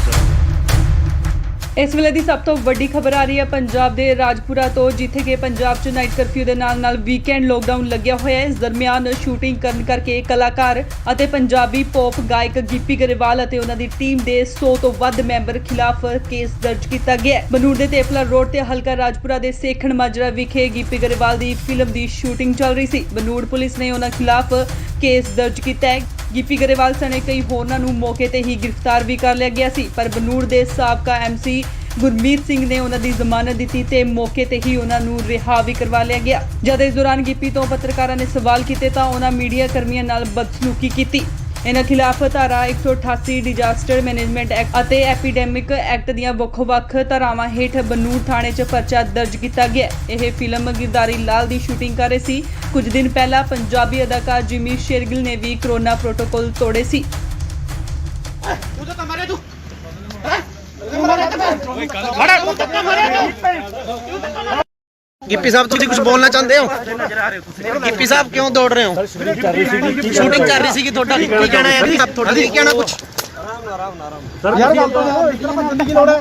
[SPEAKER 4] ਇਸ ਵੇਲੇ ਦੀ ਸਭ ਤੋਂ ਵੱਡੀ ਖਬਰ ਆ ਰਹੀ ਹੈ ਪੰਜਾਬ ਦੇ ਰਾਜਪੁਰਾ ਤੋਂ, ਜਿੱਥੇ ਕਿ ਪੰਜਾਬ 'ਚ ਨਾਈਟ ਕਰਫਿਊ ਦੇ ਨਾਲ ਵੀਕਐਂਡ ਲੋਕਡਾਊਨ ਲੱਗਿਆ ਹੋਇਆ ਹੈ। ਇਸ ਦਰਮਿਆਨ ਸ਼ੂਟਿੰਗ ਕਰਨ ਕਰਕੇ ਕਲਾਕਾਰ ਅਤੇ ਪੰਜਾਬੀ ਪੌਪ ਗਾਇਕ ਗਿੱਪੀ ਗਰੇਵਾਲ ਅਤੇ ਉਹਨਾਂ ਦੀ ਟੀਮ ਦੇ 100 ਤੋਂ ਵੱਧ ਮੈਂਬਰ ਖਿਲਾਫ ਕੇਸ ਦਰਜ ਕੀਤਾ ਗਿਆ ਹੈ। ਬਨੂੜ ਦੇ ਤੇਪਲਾ ਰੋਡ ਤੇ ਹਲਕਾ ਰਾਜਪੁਰਾ ਦੇ ਸੇਖਣ ਮਾਜਰਾ ਵਿਖੇ ਗਿੱਪੀ ਗਰੇਵਾਲ ਦੀ ਫਿਲਮ ਦੀ ਸ਼ੂਟਿੰਗ ਚੱਲ ਰਹੀ ਸੀ। ਬਨੂੜ ਪੁਲਿਸ ਨੇ ਉਹਨਾਂ ਖਿਲਾਫ ਕੇਸ ਦਰਜ ਕੀਤਾ ਹੈ। ਗਿੱਪੀ ਗਰੇਵਾਲ ਸਣੇ ਕਈ ਹੋਰਨਾਂ ਨੂੰ ਮੌਕੇ ਤੇ ਹੀ ਗ੍ਰਿਫਤਾਰ ਵੀ ਕਰ ਲਿਆ ਗਿਆ ਸੀ, ਪਰ ਬਨੂੜ ਦੇ ਸਾਬਕਾ ਐਮਸੀ ਗੁਰਮੀਤ ਸਿੰਘ ਨੇ ਉਹਨਾਂ ਦੀ ਜ਼ਮਾਨਤ ਦਿੱਤੀ ਤੇ ਮੌਕੇ ਤੇ ਹੀ ਉਹਨਾਂ ਨੂੰ ਰਿਹਾ ਵੀ ਕਰਵਾ ਲਿਆ ਗਿਆ। ਜਦ ਇਸ ਦੌਰਾਨ ਗਿੱਪੀ ਤੋਂ ਪੱਤਰਕਾਰਾਂ ਨੇ ਸਵਾਲ ਕੀਤੇ ਤਾਂ ਉਹਨਾਂ ਮੀਡੀਆ ਕਰਮੀਆਂ ਨਾਲ ਬਦਸਲੂਕੀ ਕੀਤੀ। ਇਹਨਾਂ ਖਿਲਾਫ ਧਾਰਾ 188 ਡਿਜ਼ਾਸਟਰ ਮੈਨੇਜਮੈਂਟ ਐਕਟ ਅਤੇ ਐਪੀਡੈਮਿਕ ਐਕਟ ਦੀਆਂ ਵੱਖ-ਵੱਖ ਧਾਰਾਵਾਂ ਹੇਠ ਬਨੂੜ ਥਾਣੇ 'ਚ ਪਰਚਾ ਦਰਜ ਕੀਤਾ ਗਿਆ। ਇਹ ਫਿਲਮ ਗਿਰਦਾਰੀ ਲਾਲ ਦੀ ਸ਼ੂਟਿੰਗ ਕਰ ਰਹੇ ਸੀ। ਕੁਝ ਦਿਨ ਪਹਿਲਾਂ ਪੰਜਾਬੀ ਅਦਾਕਾਰ ਜਿਮੀ ਸ਼ੇਰਗਿਲ ਨੇ ਵੀ ਕੋਰੋਨਾ ਪ੍ਰੋਟੋਕਾਲ ਤੋੜੇ ਸੀ।
[SPEAKER 1] ਗਿੱਪੀ ਸਾਹਿਬ ਤੁਸੀਂ ਕੁਝ ਬੋਲਣਾ ਚਾਹੁੰਦੇ ਹੋ? ਗਿੱਪੀ ਸਾਹਿਬ ਕਿਉਂ ਦੌੜ ਰਹੇ ਹੋ? ਸ਼ੂਟਿੰਗ ਕਰ ਰਹੀ ਸੀਗੀ, ਤੁਹਾਡਾ ਕੀ ਕਹਿਣਾ ਹੈ? ਤੁਹਾਡਾ ਕੀ ਕਹਿਣਾ ਕੁਝ?
[SPEAKER 5] ਯਾਰ ਗੱਲ ਤਾਂ ਦੇਖੋ, ਇਸ ਤਰ੍ਹਾਂ ਭੱਜਣ ਦੀ ਕੀ ਲੋੜ ਹੈ?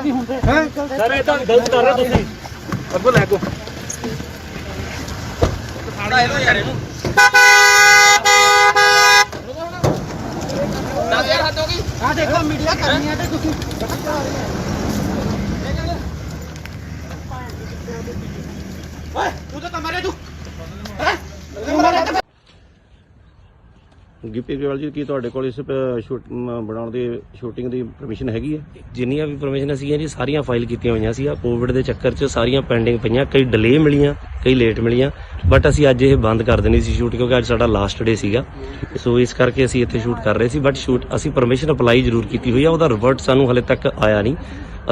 [SPEAKER 5] ਸਰ ਇਹ ਤਾਂ ਗਲਤ ਕਰ ਰਹੇ ਤੁਸੀਂ। ਅੱਗੋ ਲੈ ਕੋ ਆ ਦੇਖੋ ਮੀਡੀਆ ਕਰਨੀ ਤੇ ਤੁਸੀਂ ਓਏ ਤੂੰ ਤਾਂ ਮਾਰੇ ਤੂੰ
[SPEAKER 2] ਗਿੱਪੀ ਗਰੇਵਾਲ ਜੀ ਕੀ ਤੁਹਾਡੇ ਕੋਲ ਇਸ ਬਣਾਉਣ ਦੀ ਸ਼ੂਟਿੰਗ ਦੀ ਪਰਮਿਸ਼ਨ ਹੈਗੀ ਹੈ?
[SPEAKER 3] ਜਿੰਨੀਆਂ ਵੀ ਪਰਮਿਸ਼ਨ ਸੀਗੀਆਂ ਜੀ ਸਾਰੀਆਂ ਫਾਈਲ ਕੀਤੀਆਂ ਹੋਈਆਂ ਸੀ। ਕੋਵਿਡ ਦੇ ਚੱਕਰ 'ਚ ਸਾਰੀਆਂ ਪੈਂਡਿੰਗ ਪਈਆਂ, ਕਈ ਡਿਲੇ ਮਿਲੀਆਂ, ਕਈ ਲੇਟ ਮਿਲੀਆਂ, ਬਟ ਅਸੀਂ ਅੱਜ ਇਹ ਬੰਦ ਕਰ ਦੇਣੀ ਸੀ ਸ਼ੂਟ ਕਿਉਂਕਿ ਅੱਜ ਸਾਡਾ ਲਾਸਟ ਡੇ ਸੀਗਾ। ਸੋ ਇਸ ਕਰਕੇ ਅਸੀਂ ਇੱਥੇ ਸ਼ੂਟ ਕਰ ਰਹੇ ਸੀ, ਬਟ ਅਸੀਂ ਪਰਮਿਸ਼ਨ ਅਪਲਾਈ ਜ਼ਰੂਰ ਕੀਤੀ ਹੋਈ ਆ, ਉਹਦਾ ਰਿਵਰਟ ਸਾਨੂੰ ਹਲੇ ਤੱਕ ਆਇਆ ਨਹੀਂ।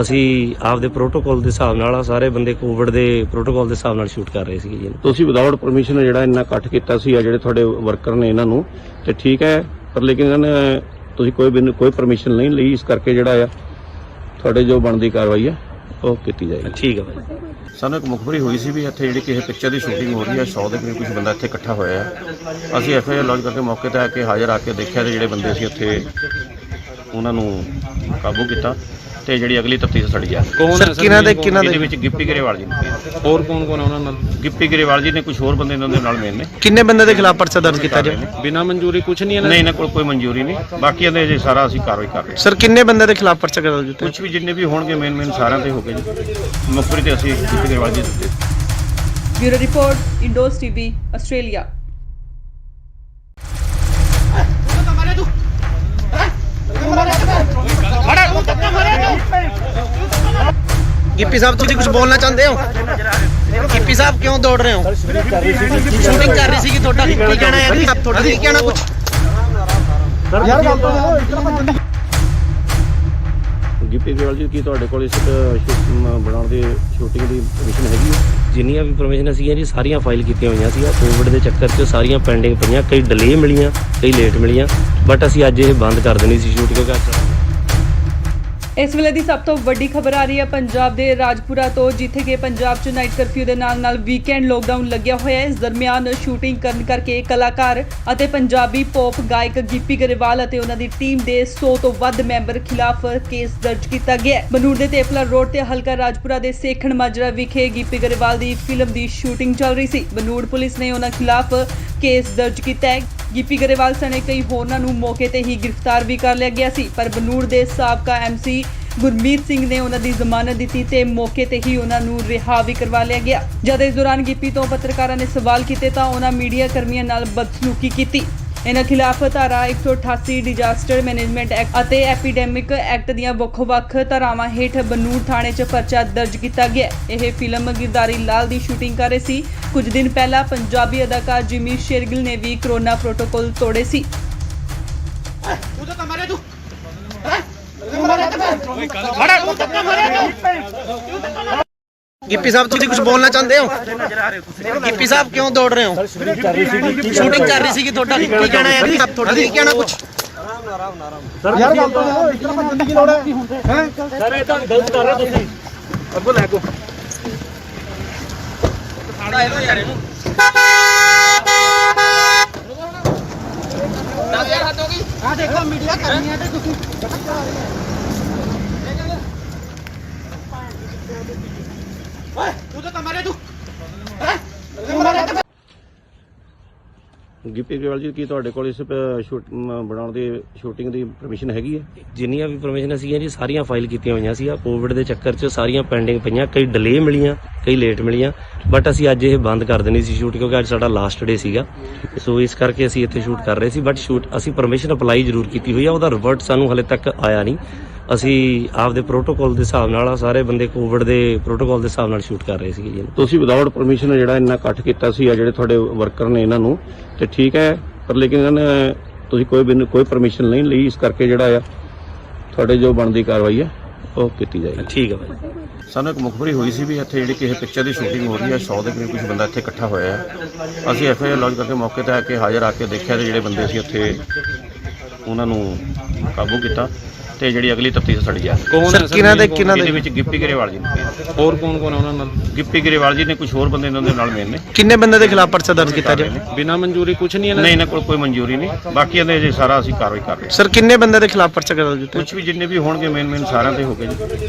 [SPEAKER 3] ਅਸੀਂ ਆਪਦੇ ਪ੍ਰੋਟੋਕਾਲ ਦੇ ਹਿਸਾਬ ਨਾਲ ਸਾਰੇ ਬੰਦੇ ਕੋਵਿਡ ਦੇ ਪ੍ਰੋਟੋਕਾਲ ਦੇ ਹਿਸਾਬ ਨਾਲ ਸ਼ੂਟ ਕਰ ਰਹੇ ਸੀਗੇ ਜੀ।
[SPEAKER 2] ਤੁਸੀਂ ਵਿਦਆਊਟ ਪਰਮਿਸ਼ਨ ਜਿਹੜਾ ਇੰਨਾ ਇਕੱਠ ਕੀਤਾ ਸੀ ਆ ਜਿਹੜੇ ਤੁਹਾਡੇ ਵਰਕਰ ਨੇ ਇਹਨਾਂ ਨੂੰ, ਤੇ ਠੀਕ ਹੈ, ਪਰ ਲੇਕਿਨ ਇਹਨਾਂ ਨੇ ਤੁਸੀਂ ਕੋਈ ਪਰਮਿਸ਼ਨ ਨਹੀਂ ਲਈ, ਇਸ ਕਰਕੇ ਜਿਹੜਾ ਆ ਤੁਹਾਡੇ ਜੋ ਬਣਦੀ ਕਾਰਵਾਈ ਹੈ ਉਹ ਕੀਤੀ ਜਾਏਗੀ।
[SPEAKER 3] ਠੀਕ ਹੈ ਭਾਈ।
[SPEAKER 2] ਸਾਨੂੰ ਇੱਕ ਮੁਖਬਰੀ ਹੋਈ ਸੀ ਵੀ ਇੱਥੇ ਜਿਹੜੀ ਕਿਸੇ ਪਿਕਚਰ ਦੀ ਸ਼ੂਟਿੰਗ ਹੋ ਰਹੀ ਹੈ, 100 ਦੇ ਕਰੀਬ ਕੁਝ ਬੰਦਾ ਇੱਥੇ ਇਕੱਠਾ ਹੋਇਆ ਹੈ। ਅਸੀਂ ਐਫਆਈਆਰ ਲੌਂਚ ਕਰਕੇ ਮੌਕੇ ਤੇ ਆ ਕੇ ਹਾਜ਼ਰ ਆ ਕੇ ਦੇਖਿਆ ਤੇ ਜਿਹੜੇ ਬੰਦੇ ਸੀ ਉੱਥੇ ਉਹਨਾਂ ਨੂੰ ਕਾਬੂ ਕੀਤਾ ਤੇ ਜਿਹੜੀ ਅਗਲੀ ਤਫਤੀਸ਼ ਸੜੀ ਆ।
[SPEAKER 6] ਕੌਣ ਹੈ ਸਰ?
[SPEAKER 2] ਇਹਦੇ ਵਿੱਚ ਗਿੱਪੀ ਗਰੇਵਾਲ ਜੀ ਨੇ,
[SPEAKER 6] ਹੋਰ ਕੌਣ ਕੌਣ ਹੈ ਉਹਨਾਂ ਨਾਲ?
[SPEAKER 2] ਗਿੱਪੀ ਗਰੇਵਾਲ ਜੀ ਨੇ, ਕੁਝ ਹੋਰ ਬੰਦੇ ਇਹਨਾਂ ਦੇ ਨਾਲ ਮੇਨ ਨੇ।
[SPEAKER 1] ਕਿੰਨੇ ਬੰਦੇ ਦੇ ਖਿਲਾਫ ਪਰਚਾ ਦਰਜ ਕੀਤਾ ਜੀ?
[SPEAKER 6] ਬਿਨਾਂ ਮਨਜ਼ੂਰੀ ਕੁਝ ਨਹੀਂ ਹੈ
[SPEAKER 2] ਨਹੀਂ, ਇਹਨਾਂ ਕੋਲ ਕੋਈ ਮਨਜ਼ੂਰੀ ਨਹੀਂ, ਬਾਕੀ ਇਹਦੇ ਜੇ ਸਾਰਾ ਅਸੀਂ ਕਾਰਵਾਈ ਕਰ ਰਹੇ ਹਾਂ।
[SPEAKER 1] ਸਰ ਕਿੰਨੇ ਬੰਦੇ ਦੇ ਖਿਲਾਫ ਪਰਚਾ ਦਰਜ ਕੀਤਾ?
[SPEAKER 2] ਕੁਝ ਵੀ ਜਿੰਨੇ ਵੀ ਹੋਣਗੇ ਮੇਨ ਸਾਰਿਆਂ ਤੇ ਹੋ ਗਏ ਜੀ। ਮੁਖਬਰੀ ਤੇ ਅਸੀਂ ਗਿੱਪੀ ਗਰੇਵਾਲ ਜੀ ਦਿੱਤੇ।
[SPEAKER 4] Bureau report, Indos TV, Australia.
[SPEAKER 1] Gippy sahib ਤੁਸੀਂ ਕੁਝ ਬੋਲਣਾ ਚਾਹੁੰਦੇ ਹੋ? ਗਿੱਪੀ ਗਿੱਪੀ ਸਾਹਿਬ ਕਿਉਂ ਦੌੜ ਰਹੇ ਹੋ? ਸ਼ੂਟਿੰਗ ਕਰ ਰਹੀ ਸੀ ਤੁਹਾਡਾ ਕੀ ਕਹਿਣਾ ਹੈ ਜੀ? ਤੁਹਾਡਾ ਕੀ ਕਹਿਣਾ ਕੁਝ?
[SPEAKER 5] ਯਾਰ ਗੱਲ ਤਾਂ ਇਤਨਾ
[SPEAKER 2] ਗਿੱਪੀ ਗਰੇਵਾਲ ਜੀ ਕੀ ਤੁਹਾਡੇ ਕੋਲ ਇਸ ਬਣਾਉਣ ਦੀ ਸ਼ੂਟਿੰਗ ਦੀ ਪਰਮਿਸ਼ਨ ਹੈਗੀ ਹੈ?
[SPEAKER 3] ਜਿੰਨੀਆਂ ਵੀ ਪਰਮਿਸ਼ਨ ਸੀਗੀਆਂ ਜੀ ਸਾਰੀਆਂ ਫਾਈਲ ਕੀਤੀਆਂ ਹੋਈਆਂ ਸੀ। ਕੋਵਿਡ ਦੇ ਚੱਕਰ 'ਚ ਸਾਰੀਆਂ ਪੈਂਡਿੰਗ ਪਈਆਂ, ਕਈ ਡਿਲੇ ਮਿਲੀਆਂ, ਕਈ ਲੇਟ ਮਿਲੀਆਂ, ਬਟ ਅਸੀਂ ਅੱਜ ਇਹ ਬੰਦ ਕਰ ਦੇਣੀ ਸੀ ਸ਼ੂਟ ਕਿਉਂਕਿ
[SPEAKER 4] ਇਸ ਵੇਲੇ ਦੀ ਸਭ ਤੋਂ ਵੱਡੀ ਖਬਰ ਆ ਰਹੀ ਹੈ ਪੰਜਾਬ ਦੇ ਰਾਜਪੁਰਾ ਤੋਂ, ਜਿੱਥੇ ਕਿ ਪੰਜਾਬ 'ਚ ਨਾਈਟ ਕਰਫਿਊ ਦੇ ਨਾਲ ਵੀਕਐਂਡ ਲੋਕਡਾਊਨ ਲੱਗਿਆ ਹੋਇਆ ਹੈ। ਇਸ ਦਰਮਿਆਨ ਸ਼ੂਟਿੰਗ ਕਰਨ ਕਰਕੇ ਕਲਾਕਾਰ ਅਤੇ ਪੰਜਾਬੀ ਪੌਪ ਗਾਇਕ ਗਿੱਪੀ ਗਰੇਵਾਲ ਅਤੇ ਉਹਨਾਂ ਦੀ ਟੀਮ ਦੇ 100 ਤੋਂ ਵੱਧ ਮੈਂਬਰ ਖਿਲਾਫ ਕੇਸ ਦਰਜ ਕੀਤਾ ਗਿਆ ਹੈ। ਬਨੂੜ ਦੇ ਤੇਪਲਾ ਰੋਡ ਤੇ ਹਲਕਾ ਰਾਜਪੁਰਾ ਦੇ ਸੇਖਣ ਮਾਜਰਾ ਵਿਖੇ ਗਿੱਪੀ ਗਰੇਵਾਲ ਦੀ ਫਿਲਮ ਦੀ ਸ਼ੂਟਿੰਗ ਚੱਲ ਰਹੀ ਸੀ। ਬਨੂੜ ਪੁਲਿਸ ਨੇ ਉਹਨਾਂ ਖਿਲਾਫ ਕੇਸ ਦਰਜ ਕੀਤਾ ਹੈ। ਗਿੱਪੀ ਗਰੇਵਾਲ ਸਣੇ ਕਈ ਹੋਰਨਾਂ ਨੂੰ ਮੌਕੇ ਤੇ ਹੀ ਗ੍ਰਿਫਤਾਰ ਵੀ ਕਰ ਲਿਆ ਗਿਆ ਸੀ, ਪਰ ਬਨੂੜ ਦੇ ਸਾਬਕਾ ਐਮਸੀ ਗੁਰਮੀਤ ਸਿੰਘ ਨੇ ਉਹਨਾਂ ਦੀ ਜ਼ਮਾਨਤ ਦਿੱਤੀ ਤੇ ਮੌਕੇ ਤੇ ਹੀ ਉਹਨਾਂ ਨੂੰ ਰਿਹਾ ਵੀ ਕਰਵਾ ਲਿਆ ਗਿਆ। ਜਦ ਇਸ ਦੌਰਾਨ ਗਿੱਪੀ ਤੋਂ ਪੱਤਰਕਾਰਾਂ ਨੇ ਸਵਾਲ ਕੀਤੇ ਤਾਂ ਉਹਨਾਂ ਮੀਡੀਆ ਕਰਮੀਆਂ ਨਾਲ ਬਦਸਲੂਕੀ ਕੀਤੀ। ਇਹਨਾਂ ਖਿਲਾਫ ਧਾਰਾ 188 ਡਿਜ਼ਾਸਟਰ ਮੈਨੇਜਮੈਂਟ ਐਕਟ ਅਤੇ ਐਪੀਡੈਮਿਕ ਐਕਟ ਦੀਆਂ ਵੱਖ-ਵੱਖ ਧਾਰਾਵਾਂ ਹੇਠ ਬਨੂੜ ਥਾਣੇ 'ਚ ਪਰਚਾ ਦਰਜ ਕੀਤਾ ਗਿਆ। ਇਹ ਫਿਲਮ ਗਿਰਦਾਰੀ ਲਾਲ ਦੀ ਸ਼ੂਟਿੰਗ ਕਰ ਰਹੇ ਸੀ। ਕੁਝ ਦਿਨ ਪਹਿਲਾਂ ਪੰਜਾਬੀ ਅਦਾਕਾਰ ਜਿਮੀ ਸ਼ੇਰਗਿਲ ਨੇ ਵੀ ਕਰੋਨਾ ਪ੍ਰੋਟੋਕਾਲ ਤੋੜੇ ਸੀ।
[SPEAKER 1] ਗਿੱਪੀ ਸਾਹਿਬ ਤੁਸੀਂ ਕੁਝ ਬੋਲਣਾ ਚਾਹੁੰਦੇ ਹੋ? ਗਿੱਪੀ ਸਾਹਿਬ ਕਿਉਂ ਦੌੜ ਰਹੇ ਹੋ? ਸ਼ੂਟਿੰਗ ਕਰ ਰਹੀ ਸੀ ਤੁਹਾਡਾ ਕੀ ਕਹਿਣਾ ਹੈ ਜੀ? ਤੁਹਾਡਾ ਕੀ ਕਹਿਣਾ ਕੁਝ?
[SPEAKER 5] ਯਾਰ ਗੱਲ ਤਾਂ ਇਤਨਾ ਭੱਜਣ ਦੀ ਲੋੜ ਹੈ ਸਰ, ਇਹ ਤਾਂ ਗਲਤ ਕਰ ਰਹੇ ਤੁਸੀਂ। ਅੱਗੋਂ ਲੈ ਕੋ ਆ ਦੇਖੋ ਮੀਡੀਆ ਕਰਨੀ ਹੈ ਤੇ ਤੁਸੀਂ ਓਏ ਤੂੰ ਤਾਂ ਮਾਰੇ ਤੂੰ
[SPEAKER 2] ਗਿੱਪੀ ਗਰੇਵਾਲ ਜੀ ਕੀ ਤੁਹਾਡੇ ਕੋਲ ਇਸ ਬਣਾਉਣ ਦੀ ਸ਼ੂਟਿੰਗ ਦੀ ਪਰਮਿਸ਼ਨ ਹੈਗੀ ਹੈ?
[SPEAKER 3] ਜਿੰਨੀਆਂ ਵੀ ਪਰਮਿਸ਼ਨ ਸੀਗੀਆਂ ਜੀ ਸਾਰੀਆਂ ਫਾਈਲ ਕੀਤੀਆਂ ਹੋਈਆਂ ਸੀ। ਕੋਵਿਡ ਦੇ ਚੱਕਰ 'ਚ ਸਾਰੀਆਂ ਪੈਂਡਿੰਗ ਪਈਆਂ, ਕਈ ਡਿਲੇ ਮਿਲੀਆਂ, ਕਈ ਲੇਟ ਮਿਲੀਆਂ, ਬਟ ਅਸੀਂ ਅੱਜ ਇਹ ਬੰਦ ਕਰ ਦੇਣੀ ਸੀ ਸ਼ੂਟ ਕਿਉਂਕਿ ਅੱਜ ਸਾਡਾ ਲਾਸਟ ਡੇ ਸੀਗਾ। ਸੋ ਇਸ ਕਰਕੇ ਅਸੀਂ ਇੱਥੇ ਸ਼ੂਟ ਕਰ ਰਹੇ ਸੀ, ਬਟ ਸ਼ੂਟ ਅਸੀਂ ਪਰਮਿਸ਼ਨ ਅਪਲਾਈ ਜ਼ਰੂਰ ਕੀਤੀ ਹੋਈ ਆ, ਉਹਦਾ ਰਿਵਰਟ ਸਾਨੂੰ ਹਲੇ ਤੱਕ ਆਇਆ ਨਹੀਂ। ਅਸੀਂ ਆਪਦੇ ਪ੍ਰੋਟੋਕਾਲ ਦੇ ਹਿਸਾਬ ਨਾਲ ਸਾਰੇ ਬੰਦੇ ਕੋਵਿਡ ਦੇ ਪ੍ਰੋਟੋਕਾਲ ਦੇ ਹਿਸਾਬ ਨਾਲ ਸ਼ੂਟ ਕਰ ਰਹੇ ਸੀਗੇ ਜੀ।
[SPEAKER 2] ਤੁਸੀਂ ਵਿਦਆਊਟ ਪਰਮਿਸ਼ਨ ਜਿਹੜਾ ਇੰਨਾ ਇਕੱਠ ਕੀਤਾ ਸੀ ਆ ਜਿਹੜੇ ਤੁਹਾਡੇ ਵਰਕਰ ਨੇ ਇਹਨਾਂ ਨੂੰ, ਤੇ ਠੀਕ ਹੈ, ਪਰ ਲੇਕਿਨ ਇਹਨਾਂ ਨੇ ਤੁਸੀਂ ਕੋਈ ਪਰਮਿਸ਼ਨ ਨਹੀਂ ਲਈ, ਇਸ ਕਰਕੇ ਜਿਹੜਾ ਆ ਤੁਹਾਡੇ ਜੋ ਬਣਦੀ ਕਾਰਵਾਈ ਹੈ ਉਹ ਕੀਤੀ ਜਾਏਗੀ।
[SPEAKER 3] ਠੀਕ ਹੈ ਭਾਈ।
[SPEAKER 2] ਸਾਨੂੰ ਇੱਕ ਮੁਖਬਰੀ ਹੋਈ ਸੀ ਵੀ ਇੱਥੇ ਜਿਹੜੀ ਕਿਸੇ ਪਿਕਚਰ ਦੀ ਸ਼ੂਟਿੰਗ ਹੋ ਰਹੀ ਹੈ, 100 ਦੇ ਕਰੀਬ ਕੁਝ ਬੰਦਾ ਇੱਥੇ ਇਕੱਠਾ ਹੋਇਆ ਹੈ। ਅਸੀਂ ਐਫਆਈਆਰ ਲੌਂਚ ਕਰਕੇ ਮੌਕੇ ਤੇ ਆ ਕੇ ਹਾਜ਼ਰ ਆ ਕੇ ਦੇਖਿਆ ਤੇ ਜਿਹੜੇ ਬੰਦੇ ਸੀ ਉੱਥੇ ਉਹਨਾਂ ਨੂੰ ਕਾਬੂ ਕੀਤਾ ਤੇ ਜਿਹੜੀ ਅਗਲੀ ਤਫਤੀਸ਼ ਸਾਡੀ ਜਾ ਰਹੀ ਹੈ।
[SPEAKER 6] ਕੌਣ ਹੈ
[SPEAKER 2] ਇਹਦੇ ਵਿੱਚ ਗਿੱਪੀ ਗਰੇਵਾਲ ਜੀ ਨੇ,
[SPEAKER 6] ਹੋਰ ਕੌਣ ਉਹਨਾਂ ਨਾਲ?
[SPEAKER 2] ਗਿੱਪੀ ਗਰੇਵਾਲ ਜੀ ਨੇ, ਕੁਝ ਹੋਰ ਬੰਦੇ ਇਹਨਾਂ ਦੇ ਨਾਲ ਮੇਨ ਨੇ।
[SPEAKER 1] ਕਿੰਨੇ ਬੰਦੇ ਦੇ ਖਿਲਾਫ ਪਰਚਾ ਦਰਜ ਕੀਤਾ ਜੀ?
[SPEAKER 6] ਬਿਨਾਂ ਮਨਜ਼ੂਰੀ ਕੁਝ ਨਹੀਂ
[SPEAKER 2] ਨਹੀਂ, ਇਹਨਾਂ ਕੋਲ ਕੋਈ ਮਨਜ਼ੂਰੀ ਨਹੀਂ। ਬਾਕੀ ਇਹਦੇ ਜੇ ਸਾਰਾ ਅਸੀਂ ਕਾਰਵਾਈ ਕਰ ਰਹੇ ਹਾਂ।
[SPEAKER 1] ਸਰ ਕਿੰਨੇ ਬੰਦੇ ਦੇ ਖਿਲਾਫ ਪਰਚਾ ਦਰਜ ਕੀਤਾ?
[SPEAKER 2] ਕੁਝ ਵੀ ਜਿੰਨੇ ਵੀ ਹੋਣਗੇ ਮੇਨ ਸਾਰਿਆਂ ਤੇ ਹੋ ਗਏ ਜੀ।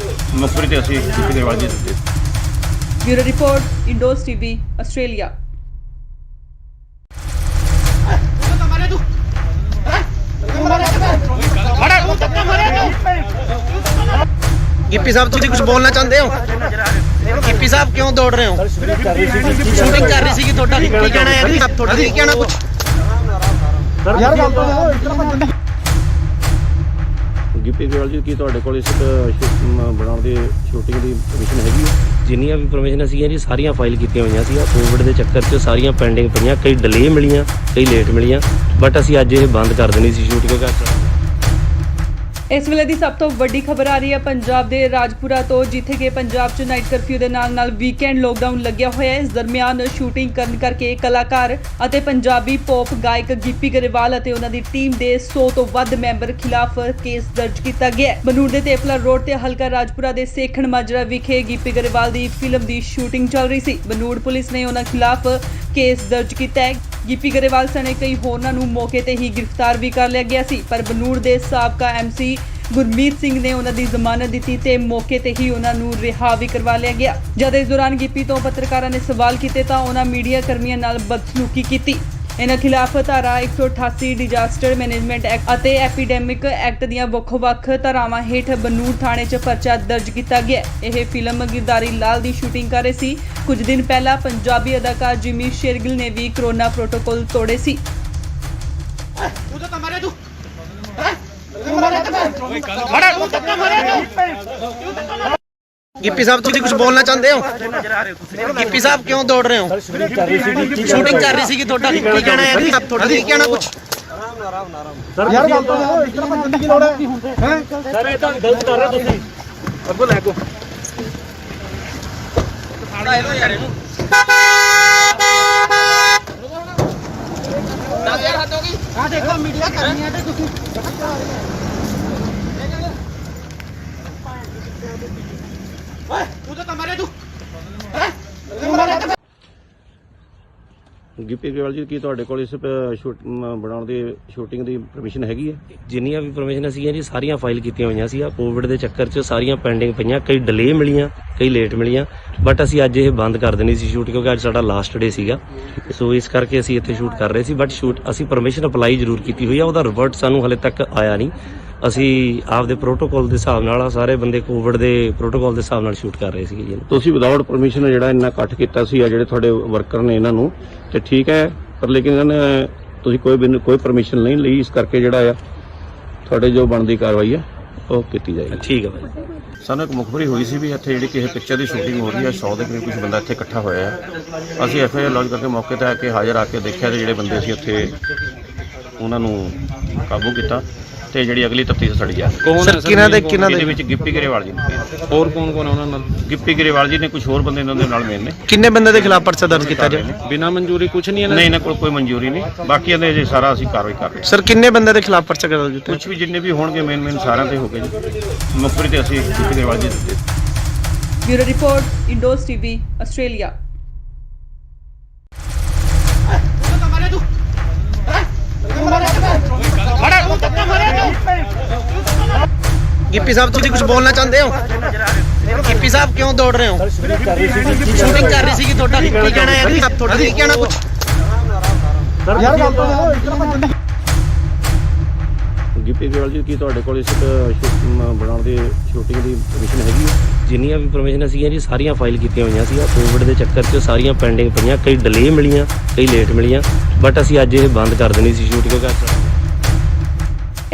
[SPEAKER 2] ਮੁਖਬਰੀ ਤੇ ਅਸੀਂ ਗਿੱਪੀ ਗਰੇਵਾਲ ਜੀ ਦਿੱਤੇ।
[SPEAKER 4] Bureau report, Indos TV, Australia.
[SPEAKER 1] Gippy sahib ਤੁਸੀਂ ਕੁਝ ਬੋਲਣਾ ਚਾਹੁੰਦੇ ਹੋ? ਗਿੱਪੀ ਸਾਹਿਬ ਕਿਉਂ ਦੌੜ ਰਹੇ ਹੋ? ਸ਼ੂਟਿੰਗ ਕਰ ਰਹੀ ਸੀ ਤੁਹਾਡਾ ਕੀ ਕਹਿਣਾ ਹੈ ਜੀ? ਤੁਹਾਡਾ ਕੀ ਕਹਿਣਾ ਕੁਝ?
[SPEAKER 5] ਯਾਰ ਗੱਲ ਤਾਂ ਇਤਨਾ ਭੱਜਣ ਦੀ
[SPEAKER 2] ਗਿੱਪੀ ਗਰੇਵਾਲ ਜੀ ਕੀ ਤੁਹਾਡੇ ਕੋਲ ਇਸ ਬਣਾਉਣ ਦੀ ਸ਼ੂਟਿੰਗ ਦੀ ਪਰਮਿਸ਼ਨ ਹੈਗੀ ਹੈ?
[SPEAKER 3] ਜਿੰਨੀਆਂ ਵੀ ਪਰਮਿਸ਼ਨ ਸੀਗੀਆਂ ਜੀ ਸਾਰੀਆਂ ਫਾਈਲ ਕੀਤੀਆਂ ਹੋਈਆਂ ਸੀ। ਕੋਵਿਡ ਦੇ ਚੱਕਰ 'ਚ ਸਾਰੀਆਂ ਪੈਂਡਿੰਗ ਪਈਆਂ, ਕਈ ਡਿਲੇ ਮਿਲੀਆਂ, ਕਈ ਲੇਟ ਮਿਲੀਆਂ, ਬਟ ਅਸੀਂ ਅੱਜ ਇਹ ਬੰਦ ਕਰ ਦੇਣੀ ਸੀ ਸ਼ੂਟ ਕਿਉਂਕਿ
[SPEAKER 4] ਇਸ ਵੇਲੇ ਦੀ ਸਭ ਤੋਂ ਵੱਡੀ ਖਬਰ ਆ ਰਹੀ ਹੈ ਪੰਜਾਬ ਦੇ ਰਾਜਪੁਰਾ ਤੋਂ, ਜਿੱਥੇ ਕਿ ਪੰਜਾਬ 'ਚ ਨਾਈਟ ਕਰਫਿਊ ਦੇ ਨਾਲ ਵੀਕਐਂਡ ਲੋਕਡਾਊਨ ਲੱਗਿਆ ਹੋਇਆ ਹੈ। ਇਸ ਦਰਮਿਆਨ ਸ਼ੂਟਿੰਗ ਕਰਨ ਕਰਕੇ ਕਲਾਕਾਰ ਅਤੇ ਪੰਜਾਬੀ ਪੌਪ ਗਾਇਕ ਗਿੱਪੀ ਗਰੇਵਾਲ ਅਤੇ ਉਹਨਾਂ ਦੀ ਟੀਮ ਦੇ 100 ਤੋਂ ਵੱਧ ਮੈਂਬਰ ਖਿਲਾਫ ਕੇਸ ਦਰਜ ਕੀਤਾ ਗਿਆ ਹੈ। ਬਨੂੜ ਦੇ ਤੇਪਲਾ ਰੋਡ ਤੇ ਹਲਕਾ ਰਾਜਪੁਰਾ ਦੇ ਸੇਖਣ ਮਾਜਰਾ ਵਿਖੇ ਗਿੱਪੀ ਗਰੇਵਾਲ ਦੀ ਫਿਲਮ ਦੀ ਸ਼ੂਟਿੰਗ ਚੱਲ ਰਹੀ ਸੀ। ਬਨੂੜ ਪੁਲਿਸ ਨੇ ਉਹਨਾਂ ਖਿਲਾਫ ਕੇਸ ਦਰਜ ਕੀਤਾ ਹੈ। ਗਿੱਪੀ ਗਰੇਵਾਲ ਸਣੇ ਕਈ ਹੋਰਨਾਂ ਨੂੰ ਮੌਕੇ ਤੇ ਹੀ ਗ੍ਰਿਫਤਾਰ ਵੀ ਕਰ ਲਿਆ ਗਿਆ ਸੀ, ਪਰ ਬਨੂੜ ਦੇ ਸਾਬਕਾ ਐਮਸੀ ਗੁਰਮੀਤ ਸਿੰਘ ਨੇ ਉਹਨਾਂ ਦੀ ਜ਼ਮਾਨਤ ਦਿੱਤੀ ਤੇ ਮੌਕੇ ਤੇ ਹੀ ਉਹਨਾਂ ਨੂੰ ਰਿਹਾ ਵੀ ਕਰਵਾ ਲਿਆ ਗਿਆ। ਜਦ ਇਸ ਦੌਰਾਨ ਗਿੱਪੀ ਤੋਂ ਪੱਤਰਕਾਰਾਂ ਨੇ ਸਵਾਲ ਕੀਤੇ ਤਾਂ ਉਹਨਾਂ ਮੀਡੀਆ ਕਰਮੀਆਂ ਨਾਲ ਬਦਸਲੂਕੀ ਕੀਤੀ। ਇਹਨਾਂ ਖਿਲਾਫ ਧਾਰਾ 188 ਡਿਜ਼ਾਸਟਰ ਮੈਨੇਜਮੈਂਟ ਐਕਟ ਅਤੇ ਐਪੀਡੈਮਿਕ ਐਕਟ ਦੀਆਂ ਵੱਖ-ਵੱਖ ਧਾਰਾਵਾਂ ਹੇਠ ਬਨੂੜ ਥਾਣੇ 'ਚ ਪਰਚਾ ਦਰਜ ਕੀਤਾ ਗਿਆ। ਇਹ ਫਿਲਮ ਗਿਰਦਾਰੀ ਲਾਲ ਦੀ ਸ਼ੂਟਿੰਗ ਕਰ ਰਹੇ ਸੀ। ਕੁਝ ਦਿਨ ਪਹਿਲਾਂ ਪੰਜਾਬੀ ਅਦਾਕਾਰ ਜਿਮੀ ਸ਼ੇਰਗਿਲ ਨੇ ਵੀ ਕਰੋਨਾ ਪ੍ਰੋਟੋਕਾਲ ਤੋੜੇ ਸੀ।
[SPEAKER 1] ਗਿੱਪੀ ਸਾਹਿਬ ਤੁਸੀਂ ਕੁਝ ਬੋਲਣਾ ਚਾਹੁੰਦੇ ਹੋ? ਗਿੱਪੀ ਸਾਹਿਬ ਕਿਉਂ ਦੌੜ ਰਹੇ ਹੋ? ਸ਼ੂਟਿੰਗ ਕਰ ਰਹੀ ਸੀਗੀ ਤੁਹਾਡਾ ਕੀ ਕਹਿਣਾ ਹੈ? ਤੁਹਾਡਾ ਕੀ ਕਹਿਣਾ ਕੁਝ?
[SPEAKER 5] ਯਾਰ ਗੱਲ ਤਾਂ ਇਸ ਤਰ੍ਹਾਂ ਭੱਜਣ ਦੀ ਲੋੜ ਹੈ ਸਰ ਇਹ ਤਾਂ ਗਲਤ ਕਰ ਰਹੇ ਹੋ ਤੁਸੀਂ ਅੱਗੋਂ ਲੈ ਕੋ
[SPEAKER 1] ਫਾੜਾ ਇਹਨੂੰ ਯਾਰ ਇਹਨੂੰ 10000 ਹੱਦ ਹੋ ਗਈ। ਆ ਦੇਖੋ ਮੀਡੀਆ ਕਰਨੀ ਹੈ ਤੇ ਤੁਸੀਂ ਓਏ ਤੂੰ ਤਾਂ ਮਾਰੇ ਤੂੰ
[SPEAKER 2] ਗਿੱਪੀ ਗਰੇਵਾਲ ਜੀ ਕੀ ਤੁਹਾਡੇ ਕੋਲ ਇਸ ਬਣਾਉਣ ਦੀ ਸ਼ੂਟਿੰਗ ਦੀ ਪਰਮਿਸ਼ਨ ਹੈਗੀ ਹੈ?
[SPEAKER 3] ਜਿੰਨੀਆਂ ਵੀ ਪਰਮਿਸ਼ਨ ਸੀਗੀਆਂ ਜੀ ਸਾਰੀਆਂ ਫਾਈਲ ਕੀਤੀਆਂ ਹੋਈਆਂ ਸੀ। ਕੋਵਿਡ ਦੇ ਚੱਕਰ 'ਚ ਸਾਰੀਆਂ ਪੈਂਡਿੰਗ ਪਈਆਂ, ਕਈ ਡਿਲੇ ਮਿਲੀਆਂ, ਕਈ ਲੇਟ ਮਿਲੀਆਂ, ਬਟ ਅਸੀਂ ਅੱਜ ਇਹ ਬੰਦ ਕਰ ਦੇਣੀ ਸੀ ਸ਼ੂਟ ਕਿਉਂਕਿ ਅੱਜ ਸਾਡਾ ਲਾਸਟ ਡੇ ਸੀਗਾ। ਸੋ ਇਸ ਕਰਕੇ ਅਸੀਂ ਇੱਥੇ ਸ਼ੂਟ ਕਰ ਰਹੇ ਸੀ, ਬਟ ਸ਼ੂਟ ਅਸੀਂ ਪਰਮਿਸ਼ਨ ਅਪਲਾਈ ਜ਼ਰੂਰ ਕੀਤੀ ਹੋਈ ਆ, ਉਹਦਾ ਰਿਵਰਟ ਸਾਨੂੰ ਹਲੇ ਤੱਕ ਆਇਆ ਨਹੀਂ। ਅਸੀਂ ਆਪਦੇ ਪ੍ਰੋਟੋਕਾਲ ਦੇ ਹਿਸਾਬ ਨਾਲ ਸਾਰੇ ਬੰਦੇ ਕੋਵਿਡ ਦੇ ਪ੍ਰੋਟੋਕਾਲ ਦੇ ਹਿਸਾਬ ਨਾਲ ਸ਼ੂਟ ਕਰ ਰਹੇ ਸੀਗੇ ਜੀ।
[SPEAKER 2] ਤੁਸੀਂ ਵਿਦਆਊਟ ਪਰਮਿਸ਼ਨ ਜਿਹੜਾ ਇੰਨਾ ਇਕੱਠ ਕੀਤਾ ਸੀ ਆ ਜਿਹੜੇ ਤੁਹਾਡੇ ਵਰਕਰ ਨੇ ਇਹਨਾਂ ਨੂੰ ਤੇ ਠੀਕ ਹੈ, ਪਰ ਲੇਕਿਨ ਇਹਨਾਂ ਨੇ ਤੁਸੀਂ ਕੋਈ ਪਰਮਿਸ਼ਨ ਨਹੀਂ ਲਈ, ਇਸ ਕਰਕੇ ਜਿਹੜਾ ਆ ਤੁਹਾਡੇ ਜੋ ਬਣਦੀ ਕਾਰਵਾਈ ਹੈ ਉਹ ਕੀਤੀ ਜਾਏਗੀ।
[SPEAKER 3] ਠੀਕ ਹੈ ਭਾਈ।
[SPEAKER 2] ਸਾਨੂੰ ਇੱਕ ਮੁਖਬਰੀ ਹੋਈ ਸੀ ਵੀ ਇੱਥੇ ਜਿਹੜੀ ਕਿਸੇ ਪਿਕਚਰ ਦੀ ਸ਼ੂਟਿੰਗ ਹੋ ਰਹੀ ਹੈ, 100 ਦੇ ਕਰੀਬ ਕੁਝ ਬੰਦਾ ਇੱਥੇ ਇਕੱਠਾ ਹੋਇਆ ਹੈ। ਅਸੀਂ ਐਫਆਈਆਰ ਲੌਂਚ ਕਰਕੇ ਮੌਕੇ ਤੇ ਆ ਕੇ ਹਾਜ਼ਰ ਆ ਕੇ ਦੇਖਿਆ ਤੇ ਜਿਹੜੇ ਬੰਦੇ ਸੀ ਉੱਥੇ ਉਹਨਾਂ ਨੂੰ ਕਾਬੂ ਕੀਤਾ ਤੇ ਜਿਹੜੀ ਅਗਲੀ ਤਫਤੀਸ਼ ਸਾਡੀ ਜਾ
[SPEAKER 6] ਕੌਣ ਹੈ ਸਰ?
[SPEAKER 2] ਇਹਦੇ ਵਿੱਚ ਗਿੱਪੀ ਗਰੇਵਾਲ ਜੀ ਨੇ,
[SPEAKER 6] ਹੋਰ ਕੌਣ ਕੌਣ ਹੈ ਉਹਨਾਂ ਨਾਲ?
[SPEAKER 2] ਗਿੱਪੀ ਗਰੇਵਾਲ ਜੀ ਨੇ, ਕੁਝ ਹੋਰ ਬੰਦੇ ਇਹਨਾਂ ਦੇ ਨਾਲ ਮੇਨ ਨੇ।
[SPEAKER 1] ਕਿੰਨੇ ਬੰਦੇ ਦੇ ਖਿਲਾਫ ਪਰਚਾ ਦਰਜ ਕੀਤਾ ਜੀ?
[SPEAKER 6] ਬਿਨਾਂ ਮਨਜ਼ੂਰੀ ਕੁਝ ਨਹੀਂ
[SPEAKER 2] ਨਹੀਂ, ਇਹਨਾਂ ਕੋਲ ਕੋਈ ਮਨਜ਼ੂਰੀ ਨਹੀਂ, ਬਾਕੀਆਂ ਦੇ ਜੇ ਸਾਰਾ ਅਸੀਂ ਕਾਰਵਾਈ ਕਰ ਰਹੇ।
[SPEAKER 1] ਸਰ ਕਿੰਨੇ ਬੰਦੇ ਦੇ ਖਿਲਾਫ ਪਰਚਾ ਦਰਜ ਕੀਤਾ?
[SPEAKER 2] ਕੁਝ ਵੀ ਜਿੰਨੇ ਵੀ ਹੋਣਗੇ ਮੇਨ ਸਾਰਿਆਂ ਤੇ ਹੋ ਗਏ ਜੀ। ਮੁਖਬਰੀ ਤੇ ਅਸੀਂ ਗਿੱਪੀ ਗਰੇਵਾਲ ਜੀ ਦੇ ਦਿੱਤੇ।
[SPEAKER 4] Bureau report Indos TV Australia.
[SPEAKER 1] Gippy sahib ਤੁਸੀਂ ਕੁਝ ਬੋਲਣਾ ਚਾਹੁੰਦੇ ਹੋ? ਗਿੱਪੀ ਸਾਹਿਬ ਕਿਉਂ ਦੌੜ ਰਹੇ ਹੋ? ਸ਼ੂਟਿੰਗ ਕਰ ਰਹੀ ਸੀਗੀ ਤੁਹਾਡਾ ਕੀ ਕਹਿਣਾ ਹੈ? ਤੁਹਾਡਾ ਕੀ ਕਹਿਣਾ ਕੁਝ?
[SPEAKER 5] ਯਾਰ ਗੱਲ ਤਾਂ ਇਸ ਤਰ੍ਹਾਂ ਭੱਜਣ ਦੀ
[SPEAKER 2] ਗਿੱਪੀ ਗਰੇਵਾਲ ਜੀ ਕੀ ਤੁਹਾਡੇ ਕੋਲ ਇਸ ਬਣਾਉਣ ਦੀ ਸ਼ੂਟਿੰਗ ਦੀ ਪਰਮਿਸ਼ਨ ਹੈਗੀ ਹੈ?
[SPEAKER 3] ਜਿੰਨੀਆਂ ਵੀ ਪਰਮਿਸ਼ਨ ਸੀਗੀਆਂ ਜੀ ਸਾਰੀਆਂ ਫਾਈਲ ਕੀਤੀਆਂ ਹੋਈਆਂ ਸੀ। ਕੋਵਿਡ ਦੇ ਚੱਕਰ 'ਚ ਸਾਰੀਆਂ ਪੈਂਡਿੰਗ ਪਈਆਂ, ਕਈ ਡਿਲੇ ਮਿਲੀਆਂ, ਕਈ ਲੇਟ ਮਿਲੀਆਂ, ਬਟ ਅਸੀਂ ਅੱਜ ਇਹ ਬੰਦ ਕਰ ਦੇਣੀ ਸੀ ਸ਼ੂਟ ਕਿਉਂਕਿ ਅੱਜ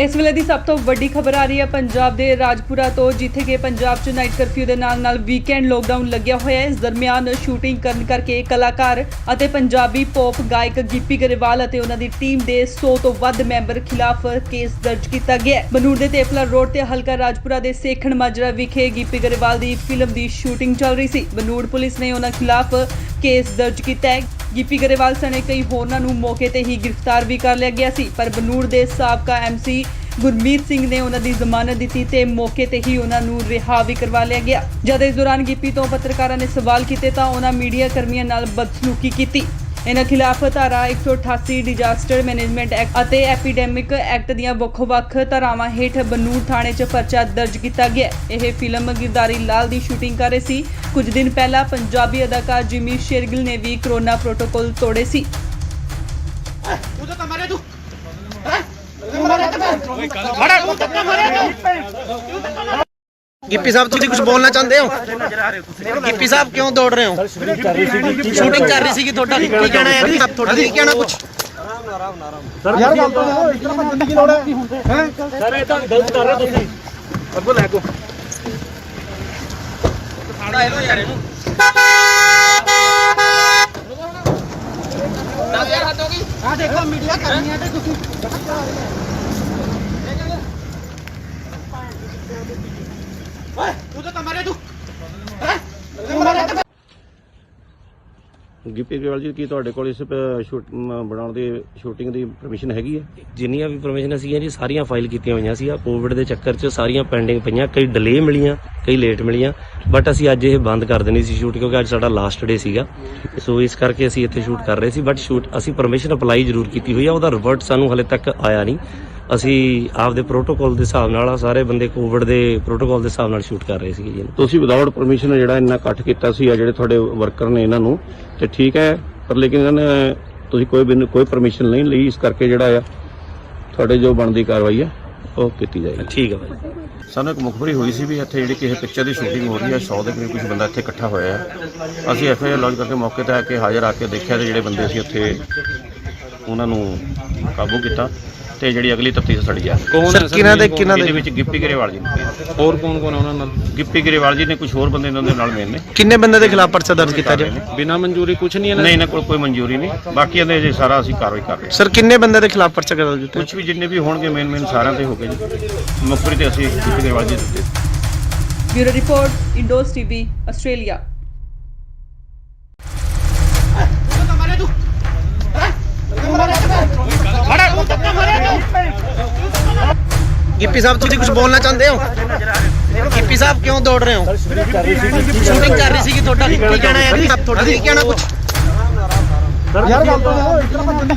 [SPEAKER 4] ਇਸ ਵੇਲੇ ਦੀ ਸਭ ਤੋਂ ਵੱਡੀ ਖਬਰ ਆ ਰਹੀ ਹੈ ਪੰਜਾਬ ਦੇ ਰਾਜਪੁਰਾ ਤੋਂ, ਜਿੱਥੇ ਕਿ ਪੰਜਾਬ 'ਚ ਨਾਈਟ ਕਰਫਿਊ ਦੇ ਨਾਲ ਵੀਕਐਂਡ ਲੋਕਡਾਊਨ ਲੱਗਿਆ ਹੋਇਆ ਹੈ। ਇਸ ਦਰਮਿਆਨ ਸ਼ੂਟਿੰਗ ਕਰਨ ਕਰਕੇ ਕਲਾਕਾਰ ਅਤੇ ਪੰਜਾਬੀ ਪੌਪ ਗਾਇਕ ਗਿੱਪੀ ਗਰੇਵਾਲ ਅਤੇ ਉਹਨਾਂ ਦੀ ਟੀਮ ਦੇ 100 ਤੋਂ ਵੱਧ ਮੈਂਬਰ ਖਿਲਾਫ ਕੇਸ ਦਰਜ ਕੀਤਾ ਗਿਆ ਹੈ। ਬਨੂੜ ਦੇ ਤੇਫਲਾ ਰੋਡ ਤੇ ਹਲਕਾ ਰਾਜਪੁਰਾ ਦੇ ਸੇਖਣ ਮਾਜਰਾ ਵਿਖੇ ਗਿੱਪੀ ਗਰੇਵਾਲ ਦੀ ਫਿਲਮ ਦੀ ਸ਼ੂਟਿੰਗ ਚੱਲ ਰਹੀ ਸੀ। ਬਨੂੜ ਪੁਲਿਸ ਨੇ ਉਹਨਾਂ ਖਿਲਾਫ ਕੇਸ ਦਰਜ ਕੀਤਾ ਹੈ। ਗਿੱਪੀ ਗਰੇਵਾਲ ਸਣੇ ਕਈ ਹੋਰਨਾਂ ਨੂੰ ਮੌਕੇ ਤੇ ਹੀ ਗ੍ਰਿਫਤਾਰ ਵੀ ਕਰ ਲਿਆ ਗਿਆ ਸੀ, ਪਰ ਬਨੂੜ ਦੇ ਸਾਬਕਾ ਐਮਸੀ ਗੁਰਮੀਤ ਸਿੰਘ ਨੇ ਉਹਨਾਂ ਦੀ ਜ਼ਮਾਨਤ ਦਿੱਤੀ ਤੇ ਮੌਕੇ ਤੇ ਹੀ ਉਹਨਾਂ ਨੂੰ ਰਿਹਾ ਵੀ ਕਰਵਾ ਲਿਆ ਗਿਆ। ਜਦ ਇਸ ਦੌਰਾਨ ਗਿੱਪੀ ਤੋਂ ਪੱਤਰਕਾਰਾਂ ਨੇ ਸਵਾਲ ਕੀਤੇ ਤਾਂ ਉਹਨਾਂ ਮੀਡੀਆ ਕਰਮੀਆਂ ਨਾਲ ਬਦਸਲੂਕੀ ਕੀਤੀ। ਇਹਨਾਂ ਖਿਲਾਫ ਧਾਰਾ 188 ਡਿਜ਼ਾਸਟਰ ਮੈਨੇਜਮੈਂਟ ਐਕਟ ਅਤੇ ਐਪੀਡੈਮਿਕ ਐਕਟ ਦੀਆਂ ਵੱਖ-ਵੱਖ ਧਾਰਾਵਾਂ ਹੇਠ ਬਨੂੜ ਥਾਣੇ 'ਚ ਪਰਚਾ ਦਰਜ ਕੀਤਾ ਗਿਆ। ਇਹ ਫਿਲਮ ਗਿਰਦਾਰੀ ਲਾਲ ਦੀ ਸ਼ੂਟਿੰਗ ਕਰ ਰਹੇ ਸੀ। ਕੁਝ ਦਿਨ ਪਹਿਲਾਂ ਪੰਜਾਬੀ ਅਦਾਕਾਰ ਜਿਮੀ ਸ਼ੇਰਗਿਲ ਨੇ ਵੀ ਕਰੋਨਾ ਪ੍ਰੋਟੋਕਾਲ ਤੋੜੇ ਸੀ।
[SPEAKER 1] ਗਿੱਪੀ ਸਾਹਿਬ ਤੁਸੀਂ ਕੁਝ ਬੋਲਣਾ ਚਾਹੁੰਦੇ ਹੋ? ਗਿੱਪੀ ਸਾਹਿਬ ਕਿਉਂ ਦੌੜ ਰਹੇ ਹੋ? ਸ਼ੂਟਿੰਗ ਕਰ ਰਹੀ ਸੀਗੀ ਤੁਹਾਡਾ ਕੀ ਕਹਿਣਾ ਹੈ? ਤੁਹਾਡਾ ਕੀ ਕਹਿਣਾ ਕੁਝ?
[SPEAKER 5] ਯਾਰ ਗੱਲ ਤਾਂ ਇਸ ਤਰ੍ਹਾਂ ਭੱਜਣ ਦੀ ਲੋੜ ਹੈ ਸਰ ਇਹ ਤਾਂ ਗਲਤ ਕਰ ਰਹੇ ਹੋ ਤੁਸੀਂ ਅੱਗੋਂ ਲੈ ਕੋ
[SPEAKER 1] ਫਾੜਾ ਇਹਨੂੰ ਯਾਰ ਇਹਨੂੰ 10000 ਹੱਦ ਹੋ ਗਈ। ਆ ਦੇਖੋ ਮੀਡੀਆ ਕਰਨੀ ਹੈ ਤੇ ਤੁਸੀਂ ਓਏ ਤੂੰ ਤਾਂ ਮਾਰੇ ਤੂੰ
[SPEAKER 2] ਗਿੱਪੀ ਗਰੇਵਾਲ ਜੀ ਕੀ ਤੁਹਾਡੇ ਕੋਲ ਇਸ ਬਣਾਉਣ ਦੀ ਸ਼ੂਟਿੰਗ ਦੀ ਪਰਮਿਸ਼ਨ ਹੈਗੀ ਹੈ?
[SPEAKER 3] ਜਿੰਨੀਆਂ ਵੀ ਪਰਮਿਸ਼ਨ ਸੀਗੀਆਂ ਜੀ ਸਾਰੀਆਂ ਫਾਈਲ ਕੀਤੀਆਂ ਹੋਈਆਂ ਸੀ। ਕੋਵਿਡ ਦੇ ਚੱਕਰ 'ਚ ਸਾਰੀਆਂ ਪੈਂਡਿੰਗ ਪਈਆਂ, ਕਈ ਡਿਲੇ ਮਿਲੀਆਂ, ਕਈ ਲੇਟ ਮਿਲੀਆਂ, ਬਟ ਅਸੀਂ ਅੱਜ ਇਹ ਬੰਦ ਕਰ ਦੇਣੀ ਸੀ ਸ਼ੂਟ ਕਿਉਂਕਿ ਅੱਜ ਸਾਡਾ ਲਾਸਟ ਡੇ ਸੀਗਾ। ਸੋ ਇਸ ਕਰਕੇ ਅਸੀਂ ਇੱਥੇ ਸ਼ੂਟ ਕਰ ਰਹੇ ਸੀ, ਬਟ ਸ਼ੂਟ ਅਸੀਂ ਪਰਮਿਸ਼ਨ ਅਪਲਾਈ ਜ਼ਰੂਰ ਕੀਤੀ ਹੋਈ ਆ, ਉਹਦਾ ਰਿਵਰਟ ਸਾਨੂੰ ਹਲੇ ਤੱਕ ਆਇਆ ਨਹੀਂ। ਅਸੀਂ ਆਪਦੇ ਪ੍ਰੋਟੋਕਾਲ ਦੇ ਹਿਸਾਬ ਨਾਲ ਸਾਰੇ ਬੰਦੇ ਕੋਵਿਡ ਦੇ ਪ੍ਰੋਟੋਕਾਲ ਦੇ ਹਿਸਾਬ ਨਾਲ ਸ਼ੂਟ ਕਰ ਰਹੇ ਸੀਗੇ ਜੀ।
[SPEAKER 2] ਤੁਸੀਂ ਵਿਦਆਊਟ ਪਰਮਿਸ਼ਨ ਜਿਹੜਾ ਇੰਨਾ ਇਕੱਠ ਕੀਤਾ ਸੀ ਆ ਜਿਹੜੇ ਤੁਹਾਡੇ ਵਰਕਰ ਨੇ ਇਹਨਾਂ ਨੂੰ ਤੇ ਠੀਕ ਹੈ, ਪਰ ਲੇਕਿਨ ਇਹਨਾਂ ਨੇ ਤੁਸੀਂ ਕੋਈ ਪਰਮਿਸ਼ਨ ਨਹੀਂ ਲਈ, ਇਸ ਕਰਕੇ ਜਿਹੜਾ ਆ ਤੁਹਾਡੇ ਜੋ ਬਣਦੀ ਕਾਰਵਾਈ ਹੈ ਉਹ ਕੀਤੀ ਜਾਏਗੀ।
[SPEAKER 3] ਠੀਕ ਹੈ ਭਾਈ।
[SPEAKER 2] ਸਾਨੂੰ ਇੱਕ ਮੁਖਬਰੀ ਹੋਈ ਸੀ ਵੀ ਇੱਥੇ ਜਿਹੜੀ ਕਿਸੇ ਪਿਕਚਰ ਦੀ ਸ਼ੂਟਿੰਗ ਹੋ ਰਹੀ ਹੈ, 100 ਦੇ ਕਰੀਬ ਕੁਝ ਬੰਦਾ ਇੱਥੇ ਇਕੱਠਾ ਹੋਇਆ ਹੈ। ਅਸੀਂ ਐਫਆਈਆਰ ਲੌਂਚ ਕਰਕੇ ਮੌਕੇ ਤੇ ਆ ਕੇ ਹਾਜ਼ਰ ਆ ਕੇ ਦੇਖਿਆ ਤੇ ਜਿਹੜੇ ਬੰਦੇ ਸੀ ਉੱਥੇ ਉਹਨਾਂ ਨੂੰ ਕਾਬੂ ਕੀਤਾ ਤੇ ਜਿਹੜੀ ਅਗਲੀ ਤਫਤੀਸ਼ ਸਾਡੀ ਜਾ ਰਹੀ ਹੈ।
[SPEAKER 6] ਕੌਣ ਹੈ
[SPEAKER 1] ਸਰ ਕਿਹਨਾਂ ਦੇ
[SPEAKER 2] ਇਹਦੇ ਵਿੱਚ ਗਿੱਪੀ ਗਰੇਵਾਲ ਜੀ ਨੇ।
[SPEAKER 6] ਹੋਰ ਕੌਣ ਕੌਣ ਹੈ ਉਹਨਾਂ ਨਾਲ?
[SPEAKER 2] ਗਿੱਪੀ ਗਰੇਵਾਲ ਜੀ ਨੇ, ਕੁਝ ਹੋਰ ਬੰਦੇ ਇਹਨਾਂ ਦੇ ਨਾਲ ਮੇਨ ਨੇ।
[SPEAKER 1] ਕਿੰਨੇ ਬੰਦੇ ਦੇ ਖਿਲਾਫ ਪਰਚਾ ਦਰਜ ਕੀਤਾ ਜੀ?
[SPEAKER 6] ਬਿਨਾਂ ਮਨਜ਼ੂਰੀ ਕੁਝ ਨਹੀਂ ਇਹਨਾਂ
[SPEAKER 2] ਨਹੀਂ, ਇਹਨਾਂ ਕੋਲ ਕੋਈ ਮਨਜ਼ੂਰੀ ਨਹੀਂ। ਬਾਕੀ ਇਹਦੇ ਜੇ ਸਾਰਾ ਅਸੀਂ ਕਾਰਵਾਈ ਕਰ ਰਹੇ ਹਾਂ।
[SPEAKER 1] ਸਰ ਕਿੰਨੇ ਬੰਦੇ ਦੇ ਖਿਲਾਫ ਪਰਚਾ ਦਰਜ ਕੀਤਾ?
[SPEAKER 2] ਕੁਝ ਵੀ ਜਿੰਨੇ ਵੀ ਹੋਣਗੇ ਮੇਨ ਸਾਰਿਆਂ ਤੇ ਹੋ ਗਏ ਜੀ। ਮੁਖਬਰੀ ਤੇ ਅਸੀਂ ਗਿੱਪੀ ਗਰੇਵਾਲ ਜੀ ਦਿੱਤੇ।
[SPEAKER 4] Bureau report Indos TV Australia.
[SPEAKER 1] Gippy sahib ਤੁਸੀਂ ਕੁਝ ਬੋਲਣਾ ਚਾਹੁੰਦੇ ਹੋ? ਗਿੱਪੀ ਸਾਹਿਬ ਕਿਉਂ ਦੌੜ ਰਹੇ ਹੋ? ਸ਼ੂਟਿੰਗ ਕਰ ਰਹੀ ਸੀ ਕਿ ਤੁਹਾਡਾ ਕੀ ਕਹਿਣਾ ਹੈ? ਤੁਹਾਡਾ ਕੀ ਕਹਿਣਾ ਕੁਝ?
[SPEAKER 5] ਯਾਰ ਗੱਲ ਤਾਂ ਇਤਨਾ ਭੱਜਣ ਦੀ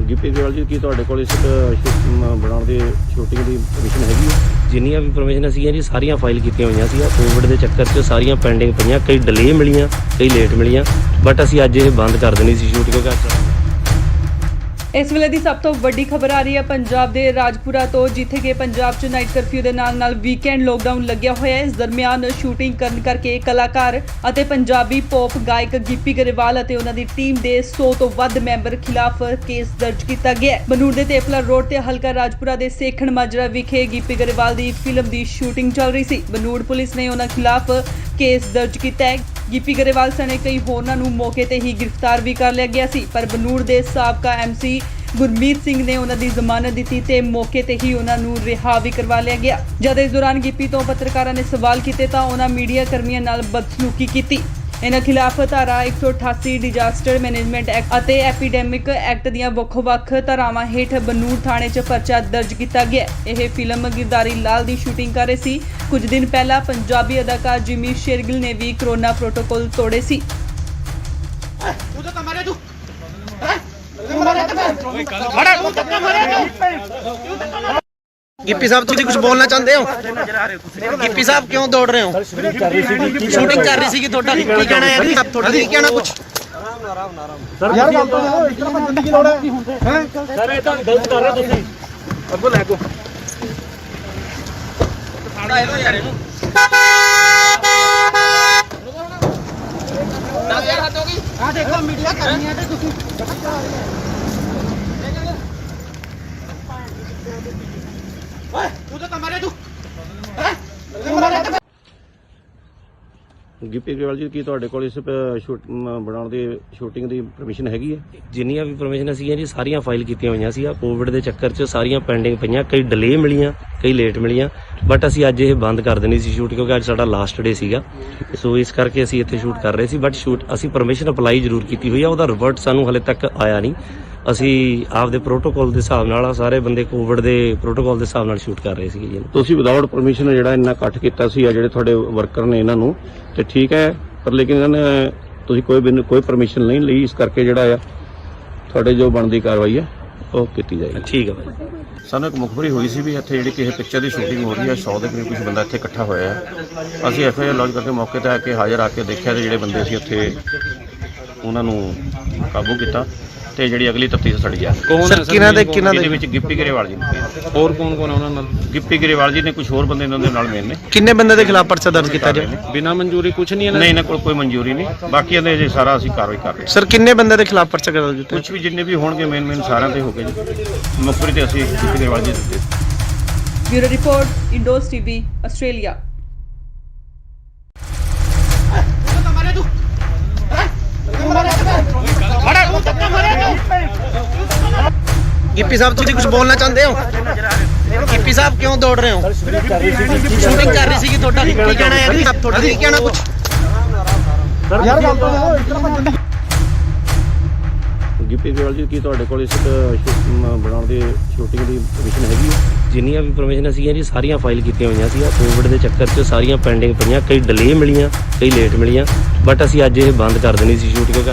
[SPEAKER 2] ਗਿੱਪੀ ਗਰੇਵਾਲ ਜੀ, ਕੀ ਤੁਹਾਡੇ ਕੋਲ ਇਸ ਬਣਾਉਣ ਦੀ ਸ਼ੂਟਿੰਗ ਦੀ ਪਰਮਿਸ਼ਨ ਹੈਗੀ ਹੈ?
[SPEAKER 3] ਜਿੰਨੀਆਂ ਵੀ ਪਰਮਿਸ਼ਨ ਸੀਗੀਆਂ ਜੀ ਸਾਰੀਆਂ ਫਾਈਲ ਕੀਤੀਆਂ ਹੋਈਆਂ ਸੀ। ਕੋਵਿਡ ਦੇ ਚੱਕਰ 'ਚ ਸਾਰੀਆਂ ਪੈਂਡਿੰਗ ਪਈਆਂ, ਕਈ ਡਿਲੇ ਮਿਲੀਆਂ, ਕਈ ਲੇਟ ਮਿਲੀਆਂ, ਬਟ ਅਸੀਂ ਅੱਜ ਇਹ ਬੰਦ ਕਰ ਦੇਣੀ ਸੀ ਸ਼ੂਟ ਕਿਉਂਕਿ
[SPEAKER 4] ਇਸ ਵੇਲੇ ਦੀ ਸਭ ਤੋਂ ਵੱਡੀ ਖਬਰ ਆ ਰਹੀ ਹੈ ਪੰਜਾਬ ਦੇ ਰਾਜਪੁਰਾ ਤੋਂ, ਜਿੱਥੇ ਕਿ ਪੰਜਾਬ 'ਚ ਨਾਈਟ ਕਰਫਿਊ ਦੇ ਨਾਲ ਵੀਕਐਂਡ ਲੋਕਡਾਊਨ ਲੱਗਿਆ ਹੋਇਆ ਹੈ। ਇਸ ਦਰਮਿਆਨ ਸ਼ੂਟਿੰਗ ਕਰਨ ਕਰਕੇ ਕਲਾਕਾਰ ਅਤੇ ਪੰਜਾਬੀ ਪੌਪ ਗਾਇਕ ਗਿੱਪੀ ਗਰੇਵਾਲ ਅਤੇ ਉਹਨਾਂ ਦੀ ਟੀਮ ਦੇ 100 ਤੋਂ ਵੱਧ ਮੈਂਬਰ ਖਿਲਾਫ ਕੇਸ ਦਰਜ ਕੀਤਾ ਗਿਆ ਹੈ। ਬਨੂੜ ਦੇ ਤੇਫਲਾ ਰੋਡ ਤੇ ਹਲਕਾ ਰਾਜਪੁਰਾ ਦੇ ਸੇਖਣ ਮਾਜਰਾ ਵਿਖੇ ਗਿੱਪੀ ਗਰੇਵਾਲ ਦੀ ਫਿਲਮ ਦੀ ਸ਼ੂਟਿੰਗ ਚੱਲ ਰਹੀ ਸੀ। ਬਨੂੜ ਪੁਲਿਸ ਨੇ ਉਹਨਾਂ ਖਿਲਾਫ ਕੇਸ ਦਰਜ ਕੀਤਾ ਹੈ। ਗਿੱਪੀ ਗਰੇਵਾਲ ਸਣੇ ਕਈ ਹੋਰਨਾਂ ਨੂੰ ਮੌਕੇ ਤੇ ਹੀ ਗ੍ਰਿਫਤਾਰ ਵੀ ਕਰ ਲਿਆ ਗਿਆ ਸੀ, ਪਰ ਬਨੂੜ ਦੇ ਸਾਬਕਾ ਐਮਸੀ ਗੁਰਮੀਤ ਸਿੰਘ ਨੇ ਉਹਨਾਂ ਦੀ ਜ਼ਮਾਨਤ ਦਿੱਤੀ ਤੇ ਮੌਕੇ ਤੇ ਹੀ ਉਹਨਾਂ ਨੂੰ ਰਿਹਾ ਵੀ ਕਰਵਾ ਲਿਆ ਗਿਆ। ਜਦ ਇਸ ਦੌਰਾਨ ਗਿੱਪੀ ਤੋਂ ਪੱਤਰਕਾਰਾਂ ਨੇ ਸਵਾਲ ਕੀਤੇ ਤਾਂ ਉਹਨਾਂ ਮੀਡੀਆ ਕਰਮੀਆਂ ਨਾਲ ਬਦਸਲੂਕੀ ਕੀਤੀ। ਇਹਨਾਂ ਖਿਲਾਫ ਧਾਰਾ 188 ਡਿਜ਼ਾਸਟਰ ਮੈਨੇਜਮੈਂਟ ਐਕਟ ਅਤੇ ਐਪੀਡੈਮਿਕ ਐਕਟ ਦੀਆਂ ਵੱਖ-ਵੱਖ ਧਾਰਾਵਾਂ ਹੇਠ ਬਨੂੜ ਥਾਣੇ 'ਚ ਪਰਚਾ ਦਰਜ ਕੀਤਾ ਗਿਆ। ਇਹ ਫਿਲਮ ਗਿਰਦਾਰੀ ਲਾਲ ਦੀ ਸ਼ੂਟਿੰਗ ਕਰ ਰਹੇ ਸੀ। ਕੁਝ ਦਿਨ ਪਹਿਲਾਂ ਪੰਜਾਬੀ ਅਦਾਕਾਰ ਜਿਮੀ ਸ਼ੇਰਗਿਲ ਨੇ ਵੀ ਕਰੋਨਾ ਪ੍ਰੋਟੋਕਾਲ ਤੋੜੇ ਸੀ।
[SPEAKER 1] ਗਿੱਪੀ ਸਾਹਿਬ ਤੁਸੀਂ ਕੁਝ ਬੋਲਣਾ ਚਾਹੁੰਦੇ ਹੋ? ਗਿੱਪੀ ਸਾਹਿਬ ਕਿਉਂ ਦੌੜ ਰਹੇ ਹੋ? ਸ਼ੂਟਿੰਗ ਕਰ ਰਹੀ ਸੀ ਕਿ ਤੁਹਾਡਾ ਕੀ ਕਹਿਣਾ ਹੈ? ਤੁਹਾਡਾ ਕੀ ਕਹਿਣਾ ਕੁਝ?
[SPEAKER 5] ਯਾਰ ਗੱਲ ਤਾਂ ਇਤਨਾ ਭੱਜਣ ਦੀ ਲੋੜ ਹੈ? ਸਰ ਇਹ ਤਾਂ ਗਲਤ ਕਰ ਰਹੇ ਤੁਸੀਂ। ਅੱਗੋਂ ਲੈ ਕੋ ਆ ਦੇਖੋ ਮੀਡੀਆ ਕਰਨੀ ਹੈ ਤੇ ਤੁਸੀਂ ਓਏ ਤੂੰ ਤਾਂ ਮਾਰੇ ਤੂੰ
[SPEAKER 2] ਗਿੱਪੀ ਗਰੇਵਾਲ ਜੀ, ਕੀ ਤੁਹਾਡੇ ਕੋਲ ਇਸ ਬਣਾਉਣ ਦੀ ਸ਼ੂਟਿੰਗ ਦੀ ਪਰਮਿਸ਼ਨ ਹੈਗੀ ਹੈ?
[SPEAKER 3] ਜਿੰਨੀਆਂ ਵੀ ਪਰਮਿਸ਼ਨ ਸੀਗੀਆਂ ਜੀ ਸਾਰੀਆਂ ਫਾਈਲ ਕੀਤੀਆਂ ਹੋਈਆਂ ਸੀ। ਕੋਵਿਡ ਦੇ ਚੱਕਰ 'ਚ ਸਾਰੀਆਂ ਪੈਂਡਿੰਗ ਪਈਆਂ, ਕਈ ਡਿਲੇ ਮਿਲੀਆਂ, ਕਈ ਲੇਟ ਮਿਲੀਆਂ, ਬਟ ਅਸੀਂ ਅੱਜ ਇਹ ਬੰਦ ਕਰ ਦੇਣੀ ਸੀ ਸ਼ੂਟ ਕਿਉਂਕਿ ਅੱਜ ਸਾਡਾ ਲਾਸਟ ਡੇ ਸੀਗਾ। ਸੋ ਇਸ ਕਰਕੇ ਅਸੀਂ ਇੱਥੇ ਸ਼ੂਟ ਕਰ ਰਹੇ ਸੀ, ਬਟ ਸ਼ੂਟ ਅਸੀਂ ਪਰਮਿਸ਼ਨ ਅਪਲਾਈ ਜ਼ਰੂਰ ਕੀਤੀ ਹੋਈ ਆ, ਉਹਦਾ ਰਿਵਰਟ ਸਾਨੂੰ ਹਲੇ ਤੱਕ ਆਇਆ ਨਹੀਂ। ਅਸੀਂ ਆਪਦੇ ਪ੍ਰੋਟੋਕਾਲ ਦੇ ਹਿਸਾਬ ਨਾਲ ਸਾਰੇ ਬੰਦੇ ਕੋਵਿਡ ਦੇ ਪ੍ਰੋਟੋਕਾਲ ਦੇ ਹਿਸਾਬ ਨਾਲ ਸ਼ੂਟ ਕਰ ਰਹੇ ਸੀਗੇ ਜੀ।
[SPEAKER 2] ਤੁਸੀਂ ਵਿਦਆਊਟ ਪਰਮਿਸ਼ਨ ਜਿਹੜਾ ਇੰਨਾ ਇਕੱਠ ਕੀਤਾ ਸੀ, ਆ ਜਿਹੜੇ ਤੁਹਾਡੇ ਵਰਕਰ ਨੇ ਇਹਨਾਂ ਨੂੰ, ਤੇ ਠੀਕ ਹੈ, ਪਰ ਲੇਕਿਨ ਇਹਨਾਂ ਨੇ ਤੁਸੀਂ ਕੋਈ ਪਰਮਿਸ਼ਨ ਨਹੀਂ ਲਈ, ਇਸ ਕਰਕੇ ਜਿਹੜਾ ਆ ਤੁਹਾਡੇ ਜੋ ਬਣਦੀ ਕਾਰਵਾਈ ਹੈ ਉਹ ਕੀਤੀ ਜਾਏਗੀ।
[SPEAKER 3] ਠੀਕ ਹੈ ਭਾਈ।
[SPEAKER 2] ਸਾਨੂੰ ਇੱਕ ਮੁਖਬਰੀ ਹੋਈ ਸੀ ਵੀ ਇੱਥੇ ਜਿਹੜੀ ਕਿਸੇ ਪਿਕਚਰ ਦੀ ਸ਼ੂਟਿੰਗ ਹੋ ਰਹੀ ਹੈ, 100 ਦੇ ਕਰੀਬ ਕੁਝ ਬੰਦਾ ਇੱਥੇ ਇਕੱਠਾ ਹੋਇਆ ਹੈ। ਅਸੀਂ ਐਫਆਈਆਰ ਲੌਂਚ ਕਰਕੇ ਮੌਕੇ ਤੇ ਆ ਕੇ ਹਾਜ਼ਰ ਆ ਕੇ ਦੇਖਿਆ ਤੇ ਜਿਹੜੇ ਬੰਦੇ ਸੀ ਉੱਥੇ ਉਹਨਾਂ ਨੂੰ ਕਾਬੂ ਕੀਤਾ ਤੇ ਜਿਹੜੀ ਅਗਲੀ ਤਫਤੀਸ਼ ਸਾਡੀ ਜਾ ਰਹੀ ਹੈ।
[SPEAKER 6] ਕੌਣ ਹੈ
[SPEAKER 1] ਸਰ ਕਿਹਨਾਂ ਦੇ
[SPEAKER 2] ਇਹਦੇ ਵਿੱਚ ਗਿੱਪੀ ਗਰੇਵਾਲ ਜੀ ਨੇ।
[SPEAKER 6] ਹੋਰ ਕੌਣ ਕੌਣ ਹੈ ਉਹਨਾਂ ਨਾਲ?
[SPEAKER 2] ਗਿੱਪੀ ਗਰੇਵਾਲ ਜੀ ਨੇ, ਕੁਝ ਹੋਰ ਬੰਦੇ ਇਹਨਾਂ ਦੇ ਨਾਲ ਮੇਨ ਨੇ।
[SPEAKER 1] ਕਿੰਨੇ ਬੰਦੇ ਦੇ ਖਿਲਾਫ ਪਰਚਾ ਦਰਜ ਕੀਤਾ ਜੀ?
[SPEAKER 6] ਬਿਨਾਂ ਮਨਜ਼ੂਰੀ ਕੁਝ ਨਹੀਂ ਇਹਨਾਂ
[SPEAKER 2] ਨਹੀਂ, ਇਹਨਾਂ ਕੋਲ ਕੋਈ ਮਨਜ਼ੂਰੀ ਨਹੀਂ। ਬਾਕੀ ਇਹਦੇ ਜੇ ਸਾਰਾ ਅਸੀਂ ਕਾਰਵਾਈ ਕਰ ਰਹੇ ਹਾਂ।
[SPEAKER 1] ਸਰ ਕਿੰਨੇ ਬੰਦੇ ਦੇ ਖਿਲਾਫ ਪਰਚਾ ਦਰਜ ਕੀਤਾ?
[SPEAKER 2] ਕੁਝ ਵੀ ਜਿੰਨੇ ਵੀ ਹੋਣਗੇ ਮੇਨ ਸਾਰਿਆਂ ਤੇ ਹੋ ਗਏ ਜੀ। ਮੁਖਬਰੀ ਤੇ ਅਸੀਂ ਗਿੱਪੀ ਗਰੇਵਾਲ ਜੀ ਦਿੱਤੇ।
[SPEAKER 4] Bureau report Indos TV Australia.
[SPEAKER 1] Gippy sahib ਤੁਸੀਂ ਕੁਝ ਬੋਲਣਾ ਚਾਹੁੰਦੇ ਹੋ? ਗਿੱਪੀ ਸਾਹਿਬ ਕਿਉਂ ਦੌੜ ਰਹੇ ਹੋ? ਸ਼ੂਟਿੰਗ ਕਰ ਰਹੀ ਸੀ ਕਿ ਤੁਹਾਡਾ ਕੀ ਕਹਿਣਾ ਹੈ? ਤੁਹਾਡਾ ਕੀ ਕਹਿਣਾ ਕੁਝ?
[SPEAKER 5] ਯਾਰ ਗੱਲ ਤਾਂ ਇਤਨਾ ਭੱਜਣ ਦੀ
[SPEAKER 2] ਗਿੱਪੀ ਗਰੇਵਾਲ ਜੀ, ਕੀ ਤੁਹਾਡੇ ਕੋਲ ਇਸ ਬਣਾਉਣ ਦੀ ਸ਼ੂਟਿੰਗ ਦੀ ਪਰਮਿਸ਼ਨ ਹੈਗੀ ਹੈ?
[SPEAKER 3] ਜਿੰਨੀਆਂ ਵੀ ਪਰਮਿਸ਼ਨ ਸੀਗੀਆਂ ਜੀ ਸਾਰੀਆਂ ਫਾਈਲ ਕੀਤੀਆਂ ਹੋਈਆਂ ਸੀ। ਕੋਵਿਡ ਦੇ ਚੱਕਰ 'ਚ ਸਾਰੀਆਂ ਪੈਂਡਿੰਗ ਪਈਆਂ, ਕਈ ਡਿਲੇ ਮਿਲੀਆਂ, ਕਈ ਲੇਟ ਮਿਲੀਆਂ, ਬਟ ਅਸੀਂ ਅੱਜ ਇਹ ਬੰਦ ਕਰ ਦੇਣੀ ਸੀ ਸ਼ੂਟ ਕਿਉਂਕਿ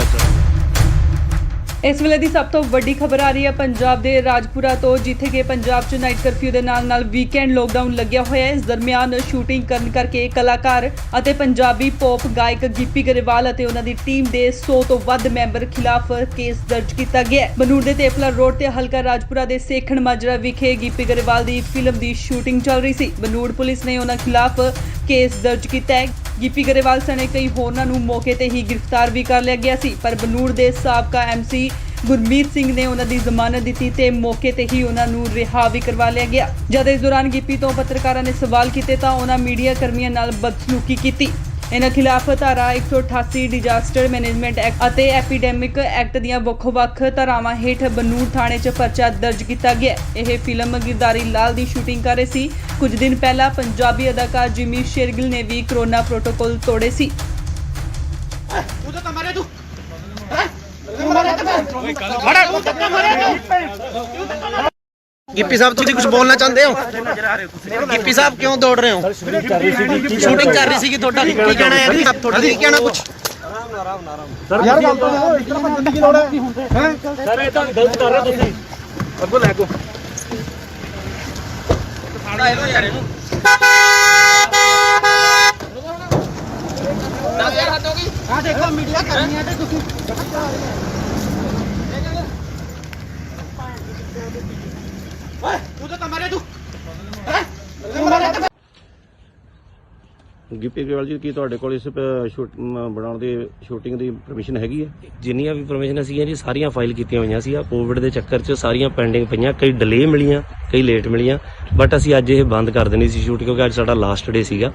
[SPEAKER 4] ਇਸ ਵੇਲੇ ਦੀ ਸਭ ਤੋਂ ਵੱਡੀ ਖਬਰ ਆ ਰਹੀ ਹੈ ਪੰਜਾਬ ਦੇ ਰਾਜਪੁਰਾ ਤੋਂ, ਜਿੱਥੇ ਕਿ ਪੰਜਾਬ 'ਚ ਨਾਈਟ ਕਰਫਿਊ ਦੇ ਨਾਲ ਵੀਕਐਂਡ ਲੋਕਡਾਊਨ ਲੱਗਿਆ ਹੋਇਆ ਹੈ। ਇਸ ਦਰਮਿਆਨ ਸ਼ੂਟਿੰਗ ਕਰਨ ਕਰਕੇ ਕਲਾਕਾਰ ਅਤੇ ਪੰਜਾਬੀ ਪੌਪ ਗਾਇਕ ਗਿੱਪੀ ਗਰੇਵਾਲ ਅਤੇ ਉਹਨਾਂ ਦੀ ਟੀਮ ਦੇ 100 ਤੋਂ ਵੱਧ ਮੈਂਬਰ ਖਿਲਾਫ ਕੇਸ ਦਰਜ ਕੀਤਾ ਗਿਆ ਹੈ। ਬਨੂੜ ਦੇ ਤੇਫਲਾ ਰੋਡ ਤੇ ਹਲਕਾ ਰਾਜਪੁਰਾ ਦੇ ਸੇਖਣ ਮਾਜਰਾ ਵਿਖੇ ਗਿੱਪੀ ਗਰੇਵਾਲ ਦੀ ਫਿਲਮ ਦੀ ਸ਼ੂਟਿੰਗ ਚੱਲ ਰਹੀ ਸੀ। ਬਨੂੜ ਪੁਲਿਸ ਨੇ ਉਹਨਾਂ ਖਿਲਾਫ ਕੇਸ ਦਰਜ ਕੀਤਾ ਹੈ। ਗਿੱਪੀ ਗਰੇਵਾਲ ਸਣੇ ਕਈ ਹੋਰਨਾਂ ਨੂੰ ਮੌਕੇ ਤੇ ਹੀ ਗ੍ਰਿਫਤਾਰ ਵੀ ਕਰ ਲਿਆ ਗਿਆ ਸੀ, ਪਰ ਬਨੂੜ ਦੇ ਸਾਬਕਾ ਐਮਸੀ ਗੁਰਮੀਤ ਸਿੰਘ ਨੇ ਉਹਨਾਂ ਦੀ ਜ਼ਮਾਨਤ ਦਿੱਤੀ ਤੇ ਮੌਕੇ ਤੇ ਹੀ ਉਹਨਾਂ ਨੂੰ ਰਿਹਾ ਵੀ ਕਰਵਾ ਲਿਆ ਗਿਆ। ਜਦ ਇਸ ਦੌਰਾਨ ਗਿੱਪੀ ਤੋਂ ਪੱਤਰਕਾਰਾਂ ਨੇ ਸਵਾਲ ਕੀਤੇ ਤਾਂ ਉਹਨਾਂ ਮੀਡੀਆ ਕਰਮੀਆਂ ਨਾਲ ਬਦਸਲੂਕੀ ਕੀਤੀ। ਇਹਨਾਂ ਖਿਲਾਫ ਧਾਰਾ 188 ਡਿਜ਼ਾਸਟਰ ਮੈਨੇਜਮੈਂਟ ਐਕਟ ਅਤੇ ਐਪੀਡੈਮਿਕ ਐਕਟ ਦੀਆਂ ਵੱਖ-ਵੱਖ ਧਾਰਾਵਾਂ ਹੇਠ ਬਨੂੜ ਥਾਣੇ 'ਚ ਪਰਚਾ ਦਰਜ ਕੀਤਾ ਗਿਆ। ਇਹ ਫਿਲਮ ਗਿਰਦਾਰੀ ਲਾਲ ਦੀ ਸ਼ੂਟਿੰਗ ਕਰ ਰਹੇ ਸੀ। ਕੁਝ ਦਿਨ ਪਹਿਲਾਂ ਪੰਜਾਬੀ ਅਦਾਕਾਰ ਜਿਮੀ ਸ਼ੇਰਗਿਲ ਨੇ ਵੀ ਕੋਰੋਨਾ ਪ੍ਰੋਟੋਕਾਲ ਤੋੜੇ ਸੀ।
[SPEAKER 1] गिप्पी साहब तुम कुछ बोलना चाहते हो? गिप्पी साहब क्यों दौड़ रहे हो? शूटिंग कर रही सी की थोड़ा की कहना है जी? आप थोड़ा की कहना कुछ
[SPEAKER 5] ਯਾਰ ਗੱਲ ਤਾਂ ਦੇਖੋ ਇਤਨਾ ਭੱਜਣ ਦੀ ਲੋੜ ਹੈ ਸਰ ਇਹ ਤਾਂ ਗਲਤ ਕਰ ਰਹੇ ਤੁਸੀਂ ਅੱਗੋਂ ਲੈ ਕੋ ਫਾੜਾ ਇਹੋ ਯਾਰ ਇਹਨੂੰ ਨਾ ਯਾਰ ਹੱਥ ਹੋ ਗਈ ਆ ਦੇਖੋ ਮੀਡੀਆ ਕਰਨੀ ਹੈ ਤੇ ਤੁਸੀਂ ਓਏ ਤੂੰ ਤਾਂ ਮਰੇ ਤੂੰ
[SPEAKER 2] ਗਿੱਪੀ ਗਰੇਵਾਲ ਜੀ ਕੀ ਤੁਹਾਡੇ ਕੋਲ ਇਸ ਬਣਾਉਣ ਦੀ ਸ਼ੂਟਿੰਗ ਦੀ ਪਰਮਿਸ਼ਨ ਹੈਗੀ ਹੈ?
[SPEAKER 3] ਜਿੰਨੀਆਂ ਵੀ ਪਰਮਿਸ਼ਨ ਸੀਗੀਆਂ ਜੀ ਸਾਰੀਆਂ ਫਾਈਲ ਕੀਤੀਆਂ ਹੋਈਆਂ ਸੀ। ਕੋਵਿਡ ਦੇ ਚੱਕਰ 'ਚ ਸਾਰੀਆਂ ਪੈਂਡਿੰਗ ਪਈਆਂ, ਕਈ ਡਿਲੇ ਮਿਲੀਆਂ, ਕਈ ਲੇਟ ਮਿਲੀਆਂ, ਬਟ ਅਸੀਂ ਅੱਜ ਇਹ ਬੰਦ ਕਰ ਦੇਣੀ ਸੀ ਸ਼ੂਟ ਕਿਉਂਕਿ ਅੱਜ ਸਾਡਾ ਲਾਸਟ ਡੇ ਸੀਗਾ।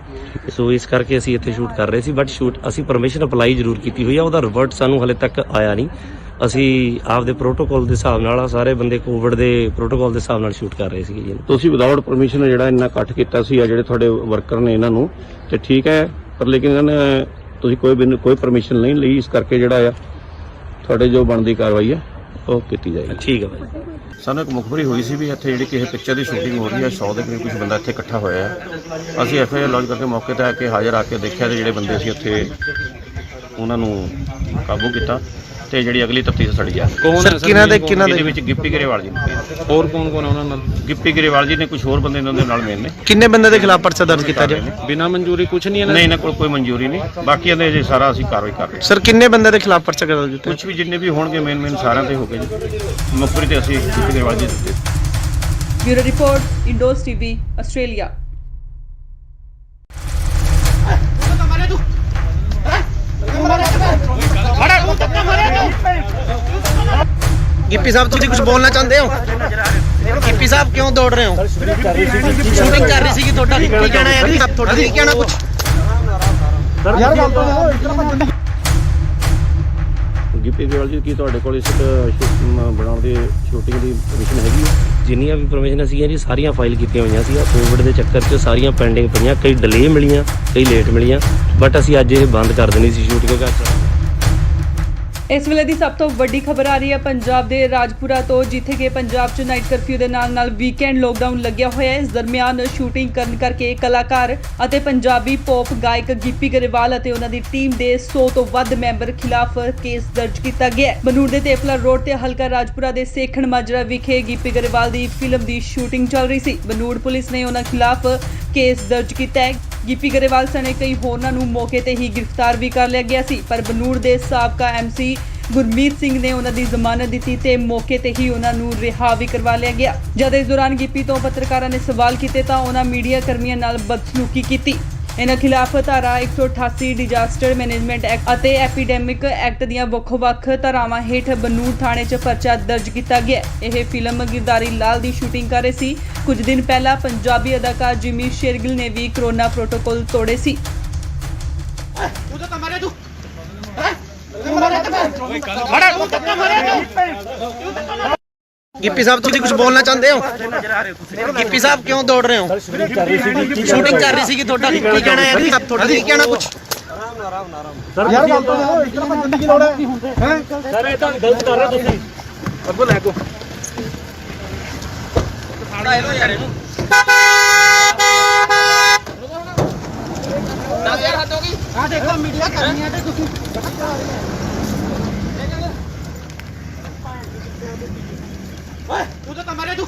[SPEAKER 3] ਸੋ ਇਸ ਕਰਕੇ ਅਸੀਂ ਇੱਥੇ ਸ਼ੂਟ ਕਰ ਰਹੇ ਸੀ, ਬਟ ਅਸੀਂ ਪਰਮਿਸ਼ਨ ਅਪਲਾਈ ਜ਼ਰੂਰ ਕੀਤੀ ਹੋਈ ਆ, ਉਹਦਾ ਰਿਵਰਟ ਸਾਨੂੰ ਹਲੇ ਤੱਕ ਆਇਆ ਨਹੀਂ। ਅਸੀਂ ਆਪਦੇ ਪ੍ਰੋਟੋਕਾਲ ਦੇ ਹਿਸਾਬ ਨਾਲ ਸਾਰੇ ਬੰਦੇ ਕੋਵਿਡ ਦੇ ਪ੍ਰੋਟੋਕਾਲ ਦੇ ਹਿਸਾਬ ਨਾਲ ਸ਼ੂਟ ਕਰ ਰਹੇ ਸੀਗੇ ਜੀ।
[SPEAKER 2] ਤੁਸੀਂ ਵਿਦਆਊਟ ਪਰਮਿਸ਼ਨ ਜਿਹੜਾ ਇੰਨਾ ਇਕੱਠ ਕੀਤਾ ਸੀ ਆ ਜਿਹੜੇ ਤੁਹਾਡੇ ਵਰਕਰ ਨੇ ਇਹਨਾਂ ਨੂੰ ਤੇ ਠੀਕ ਹੈ, ਪਰ ਲੇਕਿਨ ਇਹਨਾਂ ਨੇ ਤੁਸੀਂ ਕੋਈ ਪਰਮਿਸ਼ਨ ਨਹੀਂ ਲਈ, ਇਸ ਕਰਕੇ ਜਿਹੜਾ ਆ ਤੁਹਾਡੇ ਜੋ ਬਣਦੀ ਕਾਰਵਾਈ ਹੈ ਉਹ ਕੀਤੀ ਜਾਏਗੀ।
[SPEAKER 3] ਠੀਕ ਹੈ ਭਾਈ।
[SPEAKER 2] ਸਾਨੂੰ ਇੱਕ ਮੁਖਬਰੀ ਹੋਈ ਸੀ ਵੀ ਇੱਥੇ ਜਿਹੜੀ ਕਿਸੇ ਪਿਕਚਰ ਦੀ ਸ਼ੂਟਿੰਗ ਹੋ ਰਹੀ ਹੈ, 100 ਦੇ ਕਰੀਬ ਕੁਝ ਬੰਦਾ ਇੱਥੇ ਇਕੱਠਾ ਹੋਇਆ ਹੈ। ਅਸੀਂ ਐਫਆਈਆਰ ਲੌਂਚ ਕਰਕੇ ਮੌਕੇ ਤੇ ਆ ਕੇ ਹਾਜ਼ਰ ਆ ਕੇ ਦੇਖਿਆ ਤੇ ਜਿਹੜੇ ਬੰਦੇ ਸੀ ਉੱਥੇ ਉਹਨਾਂ ਨੂੰ ਕਾਬੂ ਕੀਤਾ ਤੇ ਜਿਹੜੀ ਅਗਲੀ ਤਫਤੀਸ਼ ਸੜੀ ਆ।
[SPEAKER 6] ਕੌਣ ਹੈ ਸਰ?
[SPEAKER 2] ਇਹਦੇ ਵਿੱਚ ਗਿੱਪੀ ਗਰੇਵਾਲ ਜੀ ਨੇ,
[SPEAKER 6] ਹੋਰ ਕੌਣ ਕੌਣ ਹੈ ਉਹਨਾਂ ਨਾਲ?
[SPEAKER 2] ਗਿੱਪੀ ਗਰੇਵਾਲ ਜੀ ਨੇ, ਕੁਝ ਹੋਰ ਬੰਦੇ ਇਹਨਾਂ ਦੇ ਨਾਲ ਮੇਨ ਨੇ।
[SPEAKER 1] किन्ने बंदे के खिलाफ पर्चा दर्ज किया जाए?
[SPEAKER 6] ਬਿਨਾਂ ਮਨਜ਼ੂਰੀ ਕੁਝ ਨਹੀਂ ਹੈ
[SPEAKER 2] ਨਹੀਂ ਇਹਨਾਂ ਕੋਲ ਕੋਈ ਮਨਜ਼ੂਰੀ ਨਹੀਂ, ਬਾਕੀ ਇਹਦੇ ਜੇ ਸਾਰਾ ਅਸੀਂ ਕਾਰਵਾਈ ਕਰ ਰਹੇ ਹਾਂ।
[SPEAKER 1] सर किन्ने बंदे के खिलाफ पर्चा दर्ज किया?
[SPEAKER 2] ਕੁਝ ਵੀ ਜਿੰਨੇ ਵੀ ਹੋਣਗੇ ਮੇਨ ਸਾਰਿਆਂ ਤੇ ਹੋ ਗਏ ਜੀ। ਮੁਖਬਰੀ ਤੇ ਅਸੀਂ ਗਿੱਪੀ ਗਰੇਵਾਲ ਜੀ ਦਿੱਤੇ।
[SPEAKER 4] Bureau report, Indos TV, Australia.
[SPEAKER 1] Gippy sahab तुम कुछ बोलना चाहते हो? गिप्पी साहब क्यों दौड़ रहे हो? शूटिंग कर रही सी की थोड़ा की कहना है जी? आप थोड़ा की कहना कुछ
[SPEAKER 5] ਯਾਰ ਗੱਲ ਤਾਂ ਦੇਖੋ ਇਤਨਾ ਭੱਜਣ ਦੀ
[SPEAKER 2] ਗਿੱਪੀ ਗਰੇਵਾਲ ਜੀ ਕੀ ਤੁਹਾਡੇ ਕੋਲ ਇਸ ਬਣਾਉਣ ਦੀ ਸ਼ੂਟਿੰਗ ਦੀ ਪਰਮਿਸ਼ਨ ਹੈਗੀ ਹੈ?
[SPEAKER 3] ਜਿੰਨੀਆਂ ਵੀ ਪਰਮਿਸ਼ਨ ਸੀਗੀਆਂ ਜੀ ਸਾਰੀਆਂ ਫਾਈਲ ਕੀਤੀਆਂ ਹੋਈਆਂ ਸੀ। ਕੋਵਿਡ ਦੇ ਚੱਕਰ 'ਚ ਸਾਰੀਆਂ ਪੈਂਡਿੰਗ ਪਈਆਂ, ਕਈ ਡਿਲੇ ਮਿਲੀਆਂ, ਕਈ ਲੇਟ ਮਿਲੀਆਂ, ਬਟ ਅਸੀਂ ਅੱਜ ਇਹ ਬੰਦ ਕਰ ਦੇਣੀ ਸੀ ਸ਼ੂਟ ਕਿਉਂਕਿ ਅੱਜ
[SPEAKER 4] ਇਸ ਵੇਲੇ ਦੀ ਸਭ ਤੋਂ ਵੱਡੀ ਖਬਰ ਆ ਰਹੀ ਹੈ ਪੰਜਾਬ ਦੇ ਰਾਜਪੁਰਾ ਤੋਂ, ਜਿੱਥੇ ਕਿ ਪੰਜਾਬ 'ਚ ਨਾਈਟ ਕਰਫਿਊ ਦੇ ਨਾਲ ਵੀਕਐਂਡ ਲੋਕਡਾਊਨ ਲੱਗਿਆ ਹੋਇਆ ਹੈ। ਇਸ ਦਰਮਿਆਨ ਸ਼ੂਟਿੰਗ ਕਰਨ ਕਰਕੇ ਕਲਾਕਾਰ ਅਤੇ ਪੰਜਾਬੀ ਪੌਪ ਗਾਇਕ ਗਿੱਪੀ ਗਰੇਵਾਲ ਅਤੇ ਉਹਨਾਂ ਦੀ ਟੀਮ ਦੇ 100 ਤੋਂ ਵੱਧ ਮੈਂਬਰ ਖਿਲਾਫ ਕੇਸ ਦਰਜ ਕੀਤਾ ਗਿਆ ਹੈ। ਬਨੂੜ ਦੇ ਤੇਫਲਾ ਰੋਡ ਤੇ ਹਲਕਾ ਰਾਜਪੁਰਾ ਦੇ ਸੇਖਣ ਮਾਜਰਾ ਵਿਖੇ ਗਿੱਪੀ ਗਰੇਵਾਲ ਦੀ ਫਿਲਮ ਦੀ ਸ਼ੂਟਿੰਗ ਚੱਲ ਰਹੀ ਸੀ। ਬਨੂੜ ਪੁਲਿਸ ਨੇ ਉਹਨਾਂ ਖਿਲਾਫ ਕੇਸ ਦਰਜ ਕੀਤਾ ਹੈ। ਗਿੱਪੀ ਗਰੇਵਾਲ ਸਣੇ ਕਈ ਹੋਰਨਾਂ ਨੂੰ ਮੌਕੇ ਤੇ ਹੀ ਗ੍ਰਿਫਤਾਰ ਵੀ ਕਰ ਲਿਆ ਗਿਆ ਸੀ, ਪਰ ਬਨੂੜ ਦੇ ਸਾਬਕਾ MC ਗੁਰਮੀਤ ਸਿੰਘ ਨੇ ਉਹਨਾਂ ਦੀ ਜ਼ਮਾਨਤ ਦਿੱਤੀ ਤੇ ਮੌਕੇ ਤੇ ਹੀ ਉਹਨਾਂ ਨੂੰ ਰਿਹਾ ਵੀ ਕਰਵਾ ਲਿਆ ਗਿਆ। ਜਦ ਇਸ ਦੌਰਾਨ ਗਿੱਪੀ ਤੋਂ ਪੱਤਰਕਾਰਾਂ ਨੇ ਸਵਾਲ ਕੀਤੇ ਤਾਂ ਉਹਨਾਂ ਮੀਡੀਆ ਕਰਮੀਆਂ ਨਾਲ ਬਦਸਲੂਕੀ ਕੀਤੀ। ਇਹਨਾਂ ਖਿਲਾਫ ਧਾਰਾ 188 ਡਿਜ਼ਾਸਟਰ ਮੈਨੇਜਮੈਂਟ ਐਕਟ ਅਤੇ ਐਪੀਡੈਮਿਕ ਐਕਟ ਦੀਆਂ ਵੱਖ-ਵੱਖ ਧਾਰਾਵਾਂ ਹੇਠ ਬਨੂੜ ਥਾਣੇ 'ਚ ਪਰਚਾ ਦਰਜ ਕੀਤਾ ਗਿਆ। ਇਹ ਫਿਲਮ ਗਿਰਦਾਰੀ ਲਾਲ ਦੀ ਸ਼ੂਟਿੰਗ ਕਰ ਰਹੇ ਸੀ। ਕੁਝ ਦਿਨ ਪਹਿਲਾਂ ਪੰਜਾਬੀ ਅਦਾਕਾਰ ਜਿਮੀ ਸ਼ੇਰਗਿਲ ਨੇ ਵੀ ਕੋਰੋਨਾ ਪ੍ਰੋਟੋਕਾਲ ਤੋੜੇ ਸੀ।
[SPEAKER 1] गिप्पी साहब तुम कुछ बोलना चाहते हो? गिप्पी साहब क्यों दौड़ रहे हो? शूटिंग कर रही सी की थोड़ा की कहना है जी? आप थोड़ा की कहना कुछ
[SPEAKER 5] ਯਾਰ ਗੱਲ ਤਾਂ ਦੇਖੋ ਇਤਨਾ ਭੱਜਣ ਦੀ ਲੋੜ ਹੈ ਸਰ ਇਹ ਤਾਂ ਗਲਤ ਕਰ ਰਹੇ ਤੁਸੀਂ ਅੱਗੋਂ ਲੈ ਕੋ ਫਾੜਾ ਇਹੋ ਯਾਰ ਇਹਨੂੰ ਨਾ ਯਾਰ ਹੱਥ ਹੋ ਗਈ ਆ ਦੇਖੋ ਮੀਡੀਆ ਕਰਨੀ ਹੈ ਤੇ ਤੁਸੀਂ ਓਏ ਤੂੰ ਤਾਂ ਮਰੇ ਤੂੰ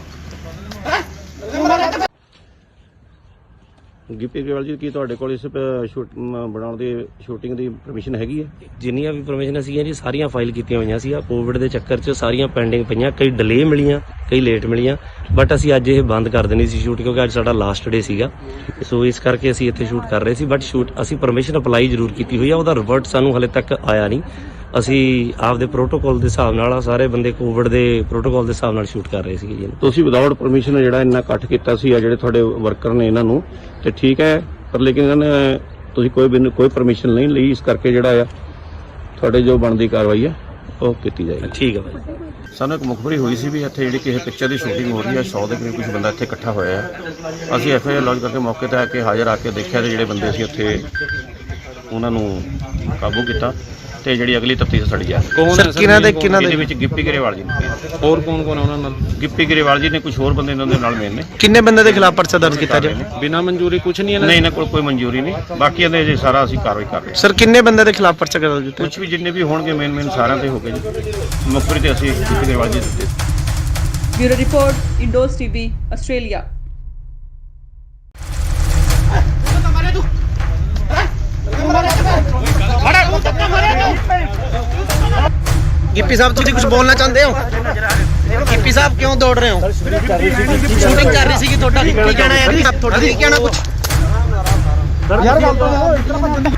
[SPEAKER 2] ਗਿੱਪੀ ਗਰੇਵਾਲ ਜੀ ਕੀ ਤੁਹਾਡੇ ਕੋਲ ਇਸ ਬਣਾਉਣ ਦੀ ਸ਼ੂਟਿੰਗ ਦੀ ਪਰਮਿਸ਼ਨ ਹੈਗੀ ਹੈ?
[SPEAKER 3] ਜਿੰਨੀਆਂ ਵੀ ਪਰਮਿਸ਼ਨ ਸੀਗੀਆਂ ਜੀ ਸਾਰੀਆਂ ਫਾਈਲ ਕੀਤੀਆਂ ਹੋਈਆਂ ਸੀ। ਕੋਵਿਡ ਦੇ ਚੱਕਰ 'ਚ ਸਾਰੀਆਂ ਪੈਂਡਿੰਗ ਪਈਆਂ, ਕਈ ਡਿਲੇ ਮਿਲੀਆਂ, ਕਈ ਲੇਟ ਮਿਲੀਆਂ, ਬਟ ਅਸੀਂ ਅੱਜ ਇਹ ਬੰਦ ਕਰ ਦੇਣੀ ਸੀ ਸ਼ੂਟ ਕਿਉਂਕਿ ਅੱਜ ਸਾਡਾ ਲਾਸਟ ਡੇ ਸੀਗਾ। ਸੋ ਇਸ ਕਰਕੇ ਅਸੀਂ ਇੱਥੇ ਸ਼ੂਟ ਕਰ ਰਹੇ ਸੀ, ਬਟ ਅਸੀਂ ਪਰਮਿਸ਼ਨ ਅਪਲਾਈ ਜ਼ਰੂਰ ਕੀਤੀ ਹੋਈ ਆ, ਉਹਦਾ ਰਿਵਰਟ ਸਾਨੂੰ ਹਲੇ ਤੱਕ ਆਇਆ ਨਹੀਂ। ਅਸੀਂ ਆਪਦੇ ਪ੍ਰੋਟੋਕਾਲ ਦੇ ਹਿਸਾਬ ਨਾਲ ਸਾਰੇ ਬੰਦੇ ਕੋਵਿਡ ਦੇ ਪ੍ਰੋਟੋਕਾਲ ਦੇ ਹਿਸਾਬ ਨਾਲ ਸ਼ੂਟ ਕਰ ਰਹੇ ਸੀਗੇ ਜੀ।
[SPEAKER 2] ਤੁਸੀਂ ਵਿਦਆਊਟ ਪਰਮਿਸ਼ਨ ਜਿਹੜਾ ਇੰਨਾ ਇਕੱਠ ਕੀਤਾ ਸੀ ਆ ਜਿਹੜੇ ਤੁਹਾਡੇ ਵਰਕਰ ਨੇ ਇਹਨਾਂ ਨੂੰ ਤੇ ਠੀਕ ਹੈ, ਪਰ ਲੇਕਿਨ ਇਹਨਾਂ ਨੇ ਤੁਸੀਂ ਕੋਈ ਪਰਮਿਸ਼ਨ ਨਹੀਂ ਲਈ, ਇਸ ਕਰਕੇ ਜਿਹੜਾ ਆ ਤੁਹਾਡੇ ਜੋ ਬਣਦੀ ਕਾਰਵਾਈ ਹੈ ਉਹ ਕੀਤੀ ਜਾਏਗੀ।
[SPEAKER 3] ਠੀਕ ਹੈ ਭਾਈ।
[SPEAKER 2] ਸਾਨੂੰ ਇੱਕ ਮੁਖਬਰੀ ਹੋਈ ਸੀ ਵੀ ਇੱਥੇ ਜਿਹੜੀ ਕਿਸੇ ਪਿਕਚਰ ਦੀ ਸ਼ੂਟਿੰਗ ਹੋ ਰਹੀ ਹੈ, 100 ਦੇ ਕਰੀਬ ਕੁਝ ਬੰਦਾ ਇੱਥੇ ਇਕੱਠਾ ਹੋਇਆ ਹੈ। ਅਸੀਂ ਐਫਆਈਆਰ ਲੌਂਚ ਕਰਕੇ ਮੌਕੇ ਤੇ ਆ ਕੇ ਹਾਜ਼ਰ ਆ ਕੇ ਦੇਖਿਆ ਤੇ ਜਿਹੜੇ ਬੰਦੇ ਸੀ ਉੱਥੇ ਉਹਨਾਂ ਨੂੰ ਕਾਬੂ ਕੀਤਾ ਤੇ ਜਿਹੜੀ ਅਗਲੀ ਤਫਤੀਸ਼ ਸੜੀ ਆ।
[SPEAKER 6] ਕੌਣ ਹੈ ਸਰ?
[SPEAKER 2] ਇਹਦੇ ਵਿੱਚ ਗਿੱਪੀ ਗਰੇਵਾਲ ਜੀ ਨੇ,
[SPEAKER 6] ਹੋਰ ਕੌਣ ਕੌਣ ਹੈ ਉਹਨਾਂ ਨਾਲ?
[SPEAKER 2] ਗਿੱਪੀ ਗਰੇਵਾਲ ਜੀ ਨੇ, ਕੁਝ ਹੋਰ ਬੰਦੇ ਇਹਨਾਂ ਦੇ ਨਾਲ ਮੇਨ ਨੇ।
[SPEAKER 1] ਕਿੰਨੇ ਬੰਦੇ ਦੇ ਖਿਲਾਫ ਪਰਚਾ ਦਰਜ ਕੀਤਾ ਜੀ?
[SPEAKER 6] ਬਿਨਾਂ ਮਨਜ਼ੂਰੀ ਕੁਝ ਨਹੀਂ
[SPEAKER 2] ਨਹੀਂ, ਇਹਨਾਂ ਕੋਲ ਕੋਈ ਮਨਜ਼ੂਰੀ ਨਹੀਂ, ਬਾਕੀ ਇਹਦੇ ਜੇ ਸਾਰਾ ਅਸੀਂ ਕਾਰਵਾਈ ਕਰ ਰਹੇ ਹਾਂ।
[SPEAKER 1] ਸਰ ਕਿੰਨੇ ਬੰਦੇ ਦੇ ਖਿਲਾਫ ਪਰਚਾ ਦਰਜ ਕੀਤਾ?
[SPEAKER 2] ਕੁਝ ਵੀ ਜਿੰਨੇ ਵੀ ਹੋਣਗੇ ਮੇਨ ਸਾਰਿਆਂ ਤੇ ਹੋ ਗਏ ਜੀ। ਮੁਖਬਰੀ ਤੇ ਅਸੀਂ ਗਿੱਪੀ ਗਰੇਵਾਲ ਜੀ ਦਿੱਤੇ।
[SPEAKER 4] Bureau report, Indos TV, Australia.
[SPEAKER 1] Gippy sahib ਤੁਸੀਂ ਕੁਝ ਬੋਲਣਾ ਚਾਹੁੰਦੇ ਹੋ? ਗਿੱਪੀ ਸਾਹਿਬ ਕਿਉਂ ਦੌੜ ਰਹੇ ਹੋ? ਸ਼ੂਟਿੰਗ ਕਰ ਰਹੀ ਸੀਗੀ, ਤੁਹਾਡਾ ਕੀ ਕਹਿਣਾ ਹੈ? ਤੁਹਾਡਾ ਕੀ ਕਹਿਣਾ ਕੁਝ?
[SPEAKER 5] ਯਾਰ ਗੱਲ ਤਾਂ ਇਤਨਾ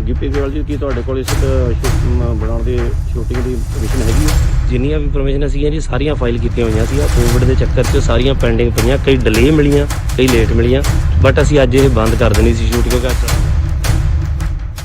[SPEAKER 2] ਗਿੱਪੀ ਗਰੇਵਾਲ ਜੀ, ਕੀ ਤੁਹਾਡੇ ਕੋਲ ਇਸ ਬਣਾਉਣ ਦੀ ਸ਼ੂਟਿੰਗ ਦੀ ਪਰਮਿਸ਼ਨ ਹੈਗੀ ਹੈ?
[SPEAKER 3] ਜਿੰਨੀਆਂ ਵੀ ਪਰਮਿਸ਼ਨ ਸੀਗੀਆਂ ਜੀ ਸਾਰੀਆਂ ਫਾਈਲ ਕੀਤੀਆਂ ਹੋਈਆਂ ਸੀ। ਕੋਵਿਡ ਦੇ ਚੱਕਰ 'ਚ ਸਾਰੀਆਂ ਪੈਂਡਿੰਗ ਪਈਆਂ, ਕਈ ਡਿਲੇ ਮਿਲੀਆਂ, ਕਈ ਲੇਟ ਮਿਲੀਆਂ, ਬਟ ਅਸੀਂ ਅੱਜ ਇਹ ਬੰਦ ਕਰ ਦੇਣੀ ਸੀ ਸ਼ੂਟ ਕਿਉਂਕਿ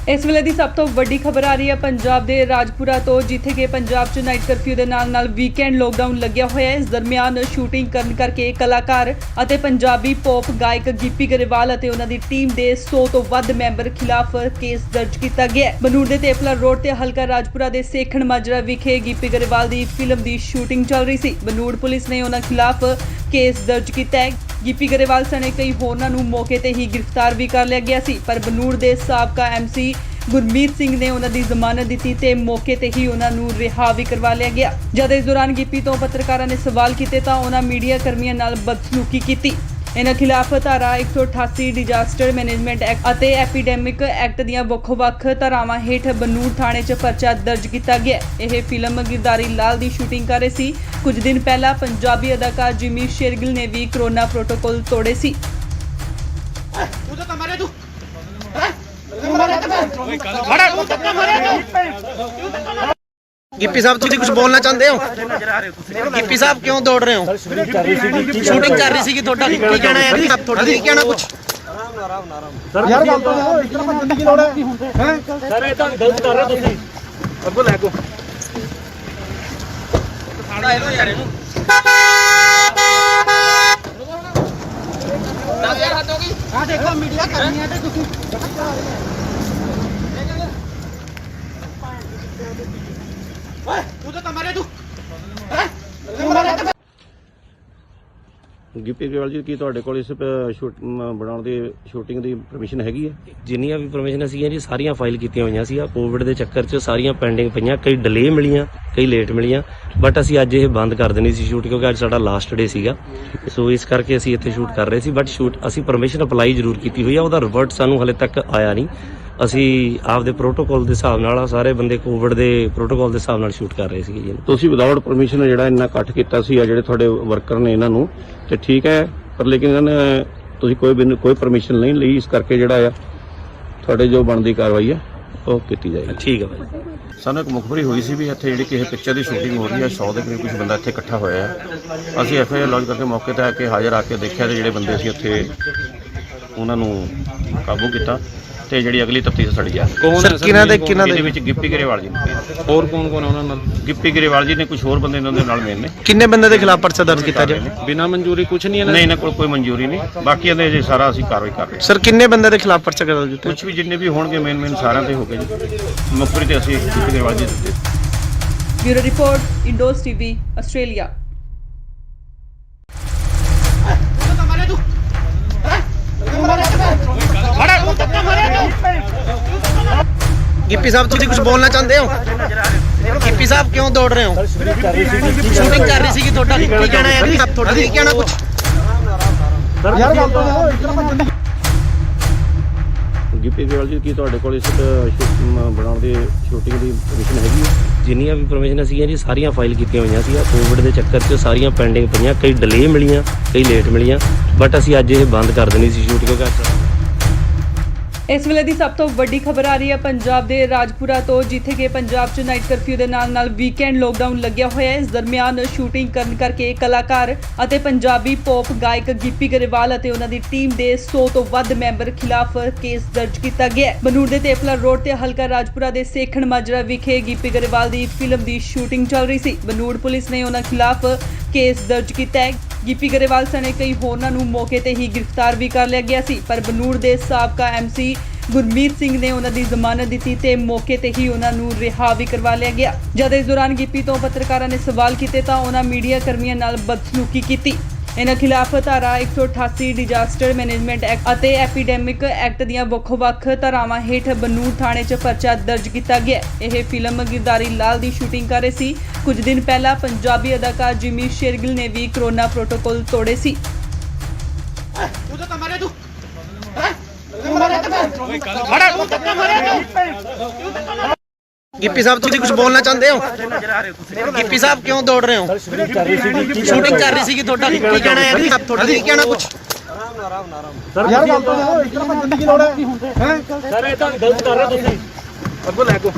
[SPEAKER 4] ਇਸ ਵੇਲੇ ਦੀ ਸਭ ਤੋਂ ਵੱਡੀ ਖਬਰ ਆ ਰਹੀ ਹੈ ਪੰਜਾਬ ਦੇ ਰਾਜਪੁਰਾ ਤੋਂ, ਜਿੱਥੇ ਕਿ ਪੰਜਾਬ 'ਚ ਨਾਈਟ ਕਰਫਿਊ ਦੇ ਨਾਲ ਵੀਕਐਂਡ ਲੋਕਡਾਊਨ ਲੱਗਿਆ ਹੋਇਆ ਹੈ। ਇਸ ਦਰਮਿਆਨ ਸ਼ੂਟਿੰਗ ਕਰਨ ਕਰਕੇ ਕਲਾਕਾਰ ਅਤੇ ਪੰਜਾਬੀ ਪੌਪ ਗਾਇਕ ਗਿੱਪੀ ਗਰੇਵਾਲ ਅਤੇ ਉਹਨਾਂ ਦੀ ਟੀਮ ਦੇ 100 ਤੋਂ ਵੱਧ ਮੈਂਬਰ ਖਿਲਾਫ ਕੇਸ ਦਰਜ ਕੀਤਾ ਗਿਆ ਹੈ। ਬਨੂੜ ਦੇ ਤੇਪਲਾ ਰੋਡ ਤੇ ਹਲਕਾ ਰਾਜਪੁਰਾ ਦੇ ਸੇਖਣ ਮਾਜਰਾ ਵਿਖੇ ਗਿੱਪੀ ਗਰੇਵਾਲ ਦੀ ਫਿਲਮ ਦੀ ਸ਼ੂਟਿੰਗ ਚੱਲ ਰਹੀ ਸੀ। ਬਨੂੜ ਪੁਲਿਸ ਨੇ ਉਹਨਾਂ ਖਿਲਾਫ ਕੇਸ ਦਰਜ ਕੀਤਾ ਹੈ। ਗਿੱਪੀ ਗਰੇਵਾਲ ਸਣੇ ਕਈ ਹੋਰਨਾਂ ਨੂੰ ਮੌਕੇ ਤੇ ਹੀ ਗ੍ਰਿਫਤਾਰ ਵੀ ਕਰ ਲਿਆ ਗਿਆ ਸੀ, ਪਰ ਬਨੂੜ ਦੇ ਸਾਬਕਾ ਐਮਸੀ ਗੁਰਮੀਤ ਸਿੰਘ ਨੇ ਉਹਨਾਂ ਦੀ ਜ਼ਮਾਨਤ ਦਿੱਤੀ ਤੇ ਮੌਕੇ ਤੇ ਹੀ ਉਹਨਾਂ ਨੂੰ ਰਿਹਾ ਵੀ ਕਰਵਾ ਲਿਆ ਗਿਆ। ਜਦ ਇਸ ਦੌਰਾਨ ਗਿੱਪੀ ਤੋਂ ਪੱਤਰਕਾਰਾਂ ਨੇ ਸਵਾਲ ਕੀਤੇ ਤਾਂ ਉਹਨਾਂ ਮੀਡੀਆ ਕਰਮੀਆਂ ਨਾਲ ਬਦਸਲੂਕੀ ਕੀਤੀ। ਇਹਨਾਂ ਖਿਲਾਫ ਧਾਰਾ 188 ਡਿਜ਼ਾਸਟਰ ਮੈਨੇਜਮੈਂਟ ਐਕਟ ਅਤੇ ਐਪੀਡੈਮਿਕ ਐਕਟ ਦੀਆਂ ਵੱਖ-ਵੱਖ ਧਾਰਾਵਾਂ ਹੇਠ ਬਨੂੜ ਥਾਣੇ 'ਚ ਪਰਚਾ ਦਰਜ ਕੀਤਾ ਗਿਆ। ਇਹ ਫਿਲਮ ਗਿਰਦਾਰੀ ਲਾਲ ਦੀ ਸ਼ੂਟਿੰਗ ਕਰ ਰਹੇ ਸੀ। ਕੁਝ ਦਿਨ ਪਹਿਲਾਂ ਪੰਜਾਬੀ ਅਦਾਕਾਰ ਜਿਮੀ ਸ਼ੇਰਗਿਲ ਨੇ ਵੀ ਕਰੋਨਾ ਪ੍ਰੋਟੋਕਾਲ ਤੋੜੇ ਸੀ।
[SPEAKER 1] ਗਿੱਪੀ ਸਾਹਿਬ ਤੁਸੀਂ ਕੁਝ ਬੋਲਣਾ ਚਾਹੁੰਦੇ ਹੋ? ਗਿੱਪੀ ਸਾਹਿਬ ਕਿਉਂ ਦੌੜ ਰਹੇ ਹੋ? ਸ਼ੂਟਿੰਗ ਕਰ ਰਹੀ ਸੀਗੀ, ਤੁਹਾਡਾ ਕੀ ਕਹਿਣਾ ਹੈ? ਤੁਹਾਡਾ ਕੀ ਕਹਿਣਾ ਕੁਝ?
[SPEAKER 5] ਯਾਰ ਗੱਲ ਤਾਂ ਇਤਨਾ ਕੀ ਲੋੜ ਹੈ? ਸਰ ਇਹ ਤਾਂ ਗਲਤ ਕਰ ਰਹੇ ਤੁਸੀਂ। ਅੱਗੋਂ ਲੈ ਕੋ ਆ ਦੇਖੋ ਮੀਡੀਆ ਕਰਨੀ ਹੈ ਤੇ ਤੁਸੀਂ
[SPEAKER 2] ਗਿੱਪੀ ਗਰੇਵਾਲ ਜੀ, ਕੀ ਤੁਹਾਡੇ ਕੋਲ ਇਸ ਬਣਾਉਣ ਦੀ ਸ਼ੂਟਿੰਗ ਦੀ ਪਰਮਿਸ਼ਨ ਹੈਗੀ ਹੈ?
[SPEAKER 3] ਜਿੰਨੀਆਂ ਵੀ ਪਰਮਿਸ਼ਨ ਸੀਗੀਆਂ ਜੀ ਸਾਰੀਆਂ ਫਾਈਲ ਕੀਤੀਆਂ ਹੋਈਆਂ ਸੀ। ਕੋਵਿਡ ਦੇ ਚੱਕਰ 'ਚ ਸਾਰੀਆਂ ਪੈਂਡਿੰਗ ਪਈਆਂ, ਕਈ ਡਿਲੇ ਮਿਲੀਆਂ, ਕਈ ਲੇਟ ਮਿਲੀਆਂ, ਬਟ ਅਸੀਂ ਅੱਜ ਇਹ ਬੰਦ ਕਰ ਦੇਣੀ ਸੀ ਸ਼ੂਟ ਕਿਉਂਕਿ ਅੱਜ ਸਾਡਾ ਲਾਸਟ ਡੇ ਸੀਗਾ। ਸੋ ਇਸ ਕਰਕੇ ਅਸੀਂ ਇੱਥੇ ਸ਼ੂਟ ਕਰ ਰਹੇ ਸੀ, ਬਟ ਅਸੀਂ ਪਰਮਿਸ਼ਨ ਅਪਲਾਈ ਜ਼ਰੂਰ ਕੀਤੀ ਹੋਈ ਆ, ਉਹਦਾ ਰਿਵਰਟ ਸਾਨੂੰ ਹਲੇ ਤੱਕ ਆਇਆ ਨਹੀਂ। ਅਸੀਂ ਆਪਦੇ ਪ੍ਰੋਟੋਕਾਲ ਦੇ ਹਿਸਾਬ ਨਾਲ ਸਾਰੇ ਬੰਦੇ ਕੋਵਿਡ ਦੇ ਪ੍ਰੋਟੋਕਾਲ ਦੇ ਹਿਸਾਬ ਨਾਲ ਸ਼ੂਟ ਕਰ ਰਹੇ ਸੀਗੇ ਜੀ।
[SPEAKER 2] ਤੁਸੀਂ ਵਿਦਆਊਟ ਪਰਮਿਸ਼ਨ ਜਿਹੜਾ ਇੰਨਾ ਇਕੱਠ ਕੀਤਾ ਸੀ ਆ ਜਿਹੜੇ ਤੁਹਾਡੇ ਵਰਕਰ ਨੇ ਇਹਨਾਂ ਨੂੰ ਤੇ ਠੀਕ ਹੈ, ਪਰ ਲੇਕਿਨ ਇਹਨਾਂ ਨੇ ਤੁਸੀਂ ਕੋਈ ਪਰਮਿਸ਼ਨ ਨਹੀਂ ਲਈ, ਇਸ ਕਰਕੇ ਜਿਹੜਾ ਆ ਤੁਹਾਡੇ ਜੋ ਬਣਦੀ ਕਾਰਵਾਈ ਹੈ ਉਹ ਕੀਤੀ ਜਾਏਗੀ।
[SPEAKER 3] ਠੀਕ ਹੈ ਭਾਈ।
[SPEAKER 2] ਸਾਨੂੰ ਇੱਕ ਮੁਖਬਰੀ ਹੋਈ ਸੀ ਵੀ ਇੱਥੇ ਜਿਹੜੀ ਕਿਸੇ ਪਿਕਚਰ ਦੀ ਸ਼ੂਟਿੰਗ ਹੋ ਰਹੀ ਹੈ, 100 ਦੇ ਕਰੀਬ ਕੁਝ ਬੰਦਾ ਇੱਥੇ ਇਕੱਠਾ ਹੋਇਆ ਹੈ। ਅਸੀਂ ਐਫਆਈਆਰ ਲੌਂਚ ਕਰਕੇ ਮੌਕੇ ਤੇ ਆ ਕੇ ਹਾਜ਼ਰ ਆ ਕੇ ਦੇਖਿਆ ਤੇ ਜਿਹੜੇ ਬੰਦੇ ਸੀ ਉੱਥੇ ਉਹਨਾਂ ਨੂੰ ਕਾਬੂ ਕੀਤਾ ਤੇ ਜਿਹੜੀ ਅਗਲੀ ਤਫਤੀਸ਼ ਸੜੀ ਆ।
[SPEAKER 6] ਕੌਣ ਹੈ
[SPEAKER 1] ਸਰ
[SPEAKER 6] ਸਰ?
[SPEAKER 2] ਇਹਦੇ ਵਿੱਚ ਗਿੱਪੀ ਗਰੇਵਾਲ ਜੀ ਨੇ,
[SPEAKER 6] ਹੋਰ ਕੌਣ ਕੌਣ ਹੈ ਉਹਨਾਂ ਨਾਲ?
[SPEAKER 2] ਗਿੱਪੀ ਗਰੇਵਾਲ ਜੀ ਨੇ, ਕੁਝ ਹੋਰ ਬੰਦੇ ਇਹਨਾਂ ਦੇ ਨਾਲ ਮੇਨ ਨੇ।
[SPEAKER 1] ਕਿੰਨੇ ਬੰਦੇ ਦੇ ਖਿਲਾਫ ਪਰਚਾ ਦਰਜ ਕੀਤਾ ਜੀ?
[SPEAKER 6] ਬਿਨਾਂ ਮਨਜ਼ੂਰੀ ਕੁਝ ਨਹੀਂ
[SPEAKER 2] ਨਹੀਂ, ਇਹਨਾਂ ਕੋਲ ਕੋਈ ਮਨਜ਼ੂਰੀ ਨਹੀਂ, ਬਾਕੀ ਇਹਦੇ ਜੇ ਸਾਰਾ ਅਸੀਂ ਕਾਰਵਾਈ ਕਰ ਰਹੇ ਹਾਂ।
[SPEAKER 1] ਸਰ ਕਿੰਨੇ ਬੰਦੇ ਦੇ ਖਿਲਾਫ ਪਰਚਾ ਦਰਜ ਕੀਤਾ?
[SPEAKER 2] ਕੁਝ ਵੀ ਜਿੰਨੇ ਵੀ ਹੋਣਗੇ ਮੇਨ ਸਾਰਿਆਂ ਤੇ ਹੋ ਗਏ ਜੀ। ਮੁਖਬਰੀ ਤੇ ਅਸੀਂ ਗਿੱਪੀ ਗਰੇਵਾਲ ਜੀ ਦਿੱਤੇ।
[SPEAKER 4] Bureau report, Indos TV, Australia.
[SPEAKER 1] Gippy sahib ਤੁਸੀਂ ਕੁਝ ਬੋਲਣਾ ਚਾਹੁੰਦੇ ਹੋ? ਗਿੱਪੀ ਸਾਹਿਬ ਕਿਉਂ ਦੌੜ ਰਹੇ ਹੋ? ਸ਼ੂਟਿੰਗ ਕਰ ਰਹੀ ਸੀਗੀ, ਤੁਹਾਡਾ ਕੀ ਕਹਿਣਾ ਹੈ? ਤੁਹਾਡਾ ਕੀ ਕਹਿਣਾ ਕੁਝ?
[SPEAKER 5] ਯਾਰ ਗੱਲ ਤਾਂ ਇਤਨਾ
[SPEAKER 2] ਗਿੱਪੀ ਗਰੇਵਾਲ ਜੀ, ਕੀ ਤੁਹਾਡੇ ਕੋਲ ਇਸ ਬਣਾਉਣ ਦੀ ਸ਼ੂਟਿੰਗ ਦੀ ਪਰਮਿਸ਼ਨ ਹੈਗੀ ਹੈ?
[SPEAKER 3] ਜਿੰਨੀਆਂ ਵੀ ਪਰਮਿਸ਼ਨ ਸੀਗੀਆਂ ਜੀ ਸਾਰੀਆਂ ਫਾਈਲ ਕੀਤੀਆਂ ਹੋਈਆਂ ਸੀ। ਕੋਵਿਡ ਦੇ ਚੱਕਰ 'ਚ ਸਾਰੀਆਂ ਪੈਂਡਿੰਗ ਪਈਆਂ, ਕਈ ਡਿਲੇ ਮਿਲੀਆਂ, ਕਈ ਲੇਟ ਮਿਲੀਆਂ, ਬਟ ਅਸੀਂ ਅੱਜ ਇਹ ਬੰਦ ਕਰ ਦੇਣੀ ਸੀ ਸ਼ੂਟ ਕਿਉਂਕਿ
[SPEAKER 4] ਇਸ ਵੇਲੇ ਦੀ ਸਭ ਤੋਂ ਵੱਡੀ ਖਬਰ ਆ ਰਹੀ ਹੈ ਪੰਜਾਬ ਦੇ ਰਾਜਪੁਰਾ ਤੋਂ, ਜਿੱਥੇ ਕਿ ਪੰਜਾਬ 'ਚ ਨਾਈਟ ਕਰਫਿਊ ਦੇ ਨਾਲ ਵੀਕਐਂਡ ਲੋਕਡਾਊਨ ਲੱਗਿਆ ਹੋਇਆ ਹੈ। ਇਸ ਦਰਮਿਆਨ ਸ਼ੂਟਿੰਗ ਕਰਨ ਕਰਕੇ ਕਲਾਕਾਰ ਅਤੇ ਪੰਜਾਬੀ ਪੌਪ ਗਾਇਕ ਗਿੱਪੀ ਗਰੇਵਾਲ ਅਤੇ ਉਹਨਾਂ ਦੀ ਟੀਮ ਦੇ 100 ਤੋਂ ਵੱਧ ਮੈਂਬਰ ਖਿਲਾਫ ਕੇਸ ਦਰਜ ਕੀਤਾ ਗਿਆ ਹੈ। ਬਨੂੜ ਦੇ ਤੇਪਲਾ ਰੋਡ ਤੇ ਹਲਕਾ ਰਾਜਪੁਰਾ ਦੇ ਸੇਖਣ ਮਾਜਰਾ ਵਿਖੇ ਗਿੱਪੀ ਗਰੇਵਾਲ ਦੀ ਫਿਲਮ ਦੀ ਸ਼ੂਟਿੰਗ ਚੱਲ ਰਹੀ ਸੀ। ਬਨੂੜ ਪੁਲਿਸ ਨੇ ਉਹਨਾਂ ਖਿਲਾਫ ਕੇਸ ਦਰਜ ਕੀਤਾ ਹੈ। ਗਿੱਪੀ ਗਰੇਵਾਲ ਸਣੇ ਕਈ ਹੋਰਨਾਂ ਨੂੰ ਮੌਕੇ ਤੇ ਹੀ ਗ੍ਰਿਫਤਾਰ ਵੀ ਕਰ ਲਿਆ ਗਿਆ ਸੀ, ਪਰ ਬਨੂੜ ਦੇ ਸਾਬਕਾ ਐਮਸੀ ਗੁਰਮੀਤ ਸਿੰਘ ਨੇ ਉਹਨਾਂ ਦੀ ਜ਼ਮਾਨਤ ਦਿੱਤੀ ਤੇ ਮੌਕੇ ਤੇ ਹੀ ਉਹਨਾਂ ਨੂੰ ਰਿਹਾ ਵੀ ਕਰਵਾ ਲਿਆ ਗਿਆ। ਜਦ ਇਸ ਦੌਰਾਨ ਗਿੱਪੀ ਤੋਂ ਪੱਤਰਕਾਰਾਂ ਨੇ ਸਵਾਲ ਕੀਤੇ ਤਾਂ ਉਹਨਾਂ ਮੀਡੀਆ ਕਰਮੀਆਂ ਨਾਲ ਬਦਸਲੂਕੀ ਕੀਤੀ। ਇਹਨਾਂ ਖਿਲਾਫ ਧਾਰਾ 188 ਡਿਜ਼ਾਸਟਰ ਮੈਨੇਜਮੈਂਟ ਐਕਟ ਅਤੇ ਐਪੀਡੈਮਿਕ ਐਕਟ ਦੀਆਂ ਵੱਖ-ਵੱਖ ਧਾਰਾਵਾਂ ਹੇਠ ਬਨੂੜ ਥਾਣੇ 'ਚ ਪਰਚਾ ਦਰਜ ਕੀਤਾ ਗਿਆ। ਇਹ ਫਿਲਮ ਗਿਰਦਾਰੀ ਲਾਲ ਦੀ ਸ਼ੂਟਿੰਗ ਕਰ ਰਹੇ ਸੀ। ਕੁਝ ਦਿਨ ਪਹਿਲਾਂ ਪੰਜਾਬੀ ਅਦਾਕਾਰ ਜਿਮੀ ਸ਼ੇਰਗਿਲ ਨੇ ਵੀ ਕੋਰੋਨਾ ਪ੍ਰੋਟੋਕਾਲ ਤੋੜੇ ਸੀ।
[SPEAKER 1] गिप्पी साहब तुम कुछ बोलना चाहते हो? गिप्पी साहब क्यों दौड़ रहे हो? शूटिंग कर रही थी थोड़ा की कहना है आप थोड़ा नहीं कहना कुछ
[SPEAKER 5] यार ਗੱਲ ਤਾਂ ਇਸ ਤਰ੍ਹਾਂ ਭੱਜਣ ਦੀ ਲੋੜ ਹੈ ਸਰ ਇਹ ਤਾਂ ਗਲਤ ਕਰ ਰਹੇ ਤੁਸੀਂ ਅੱਗੋਂ ਲੈ ਕੋ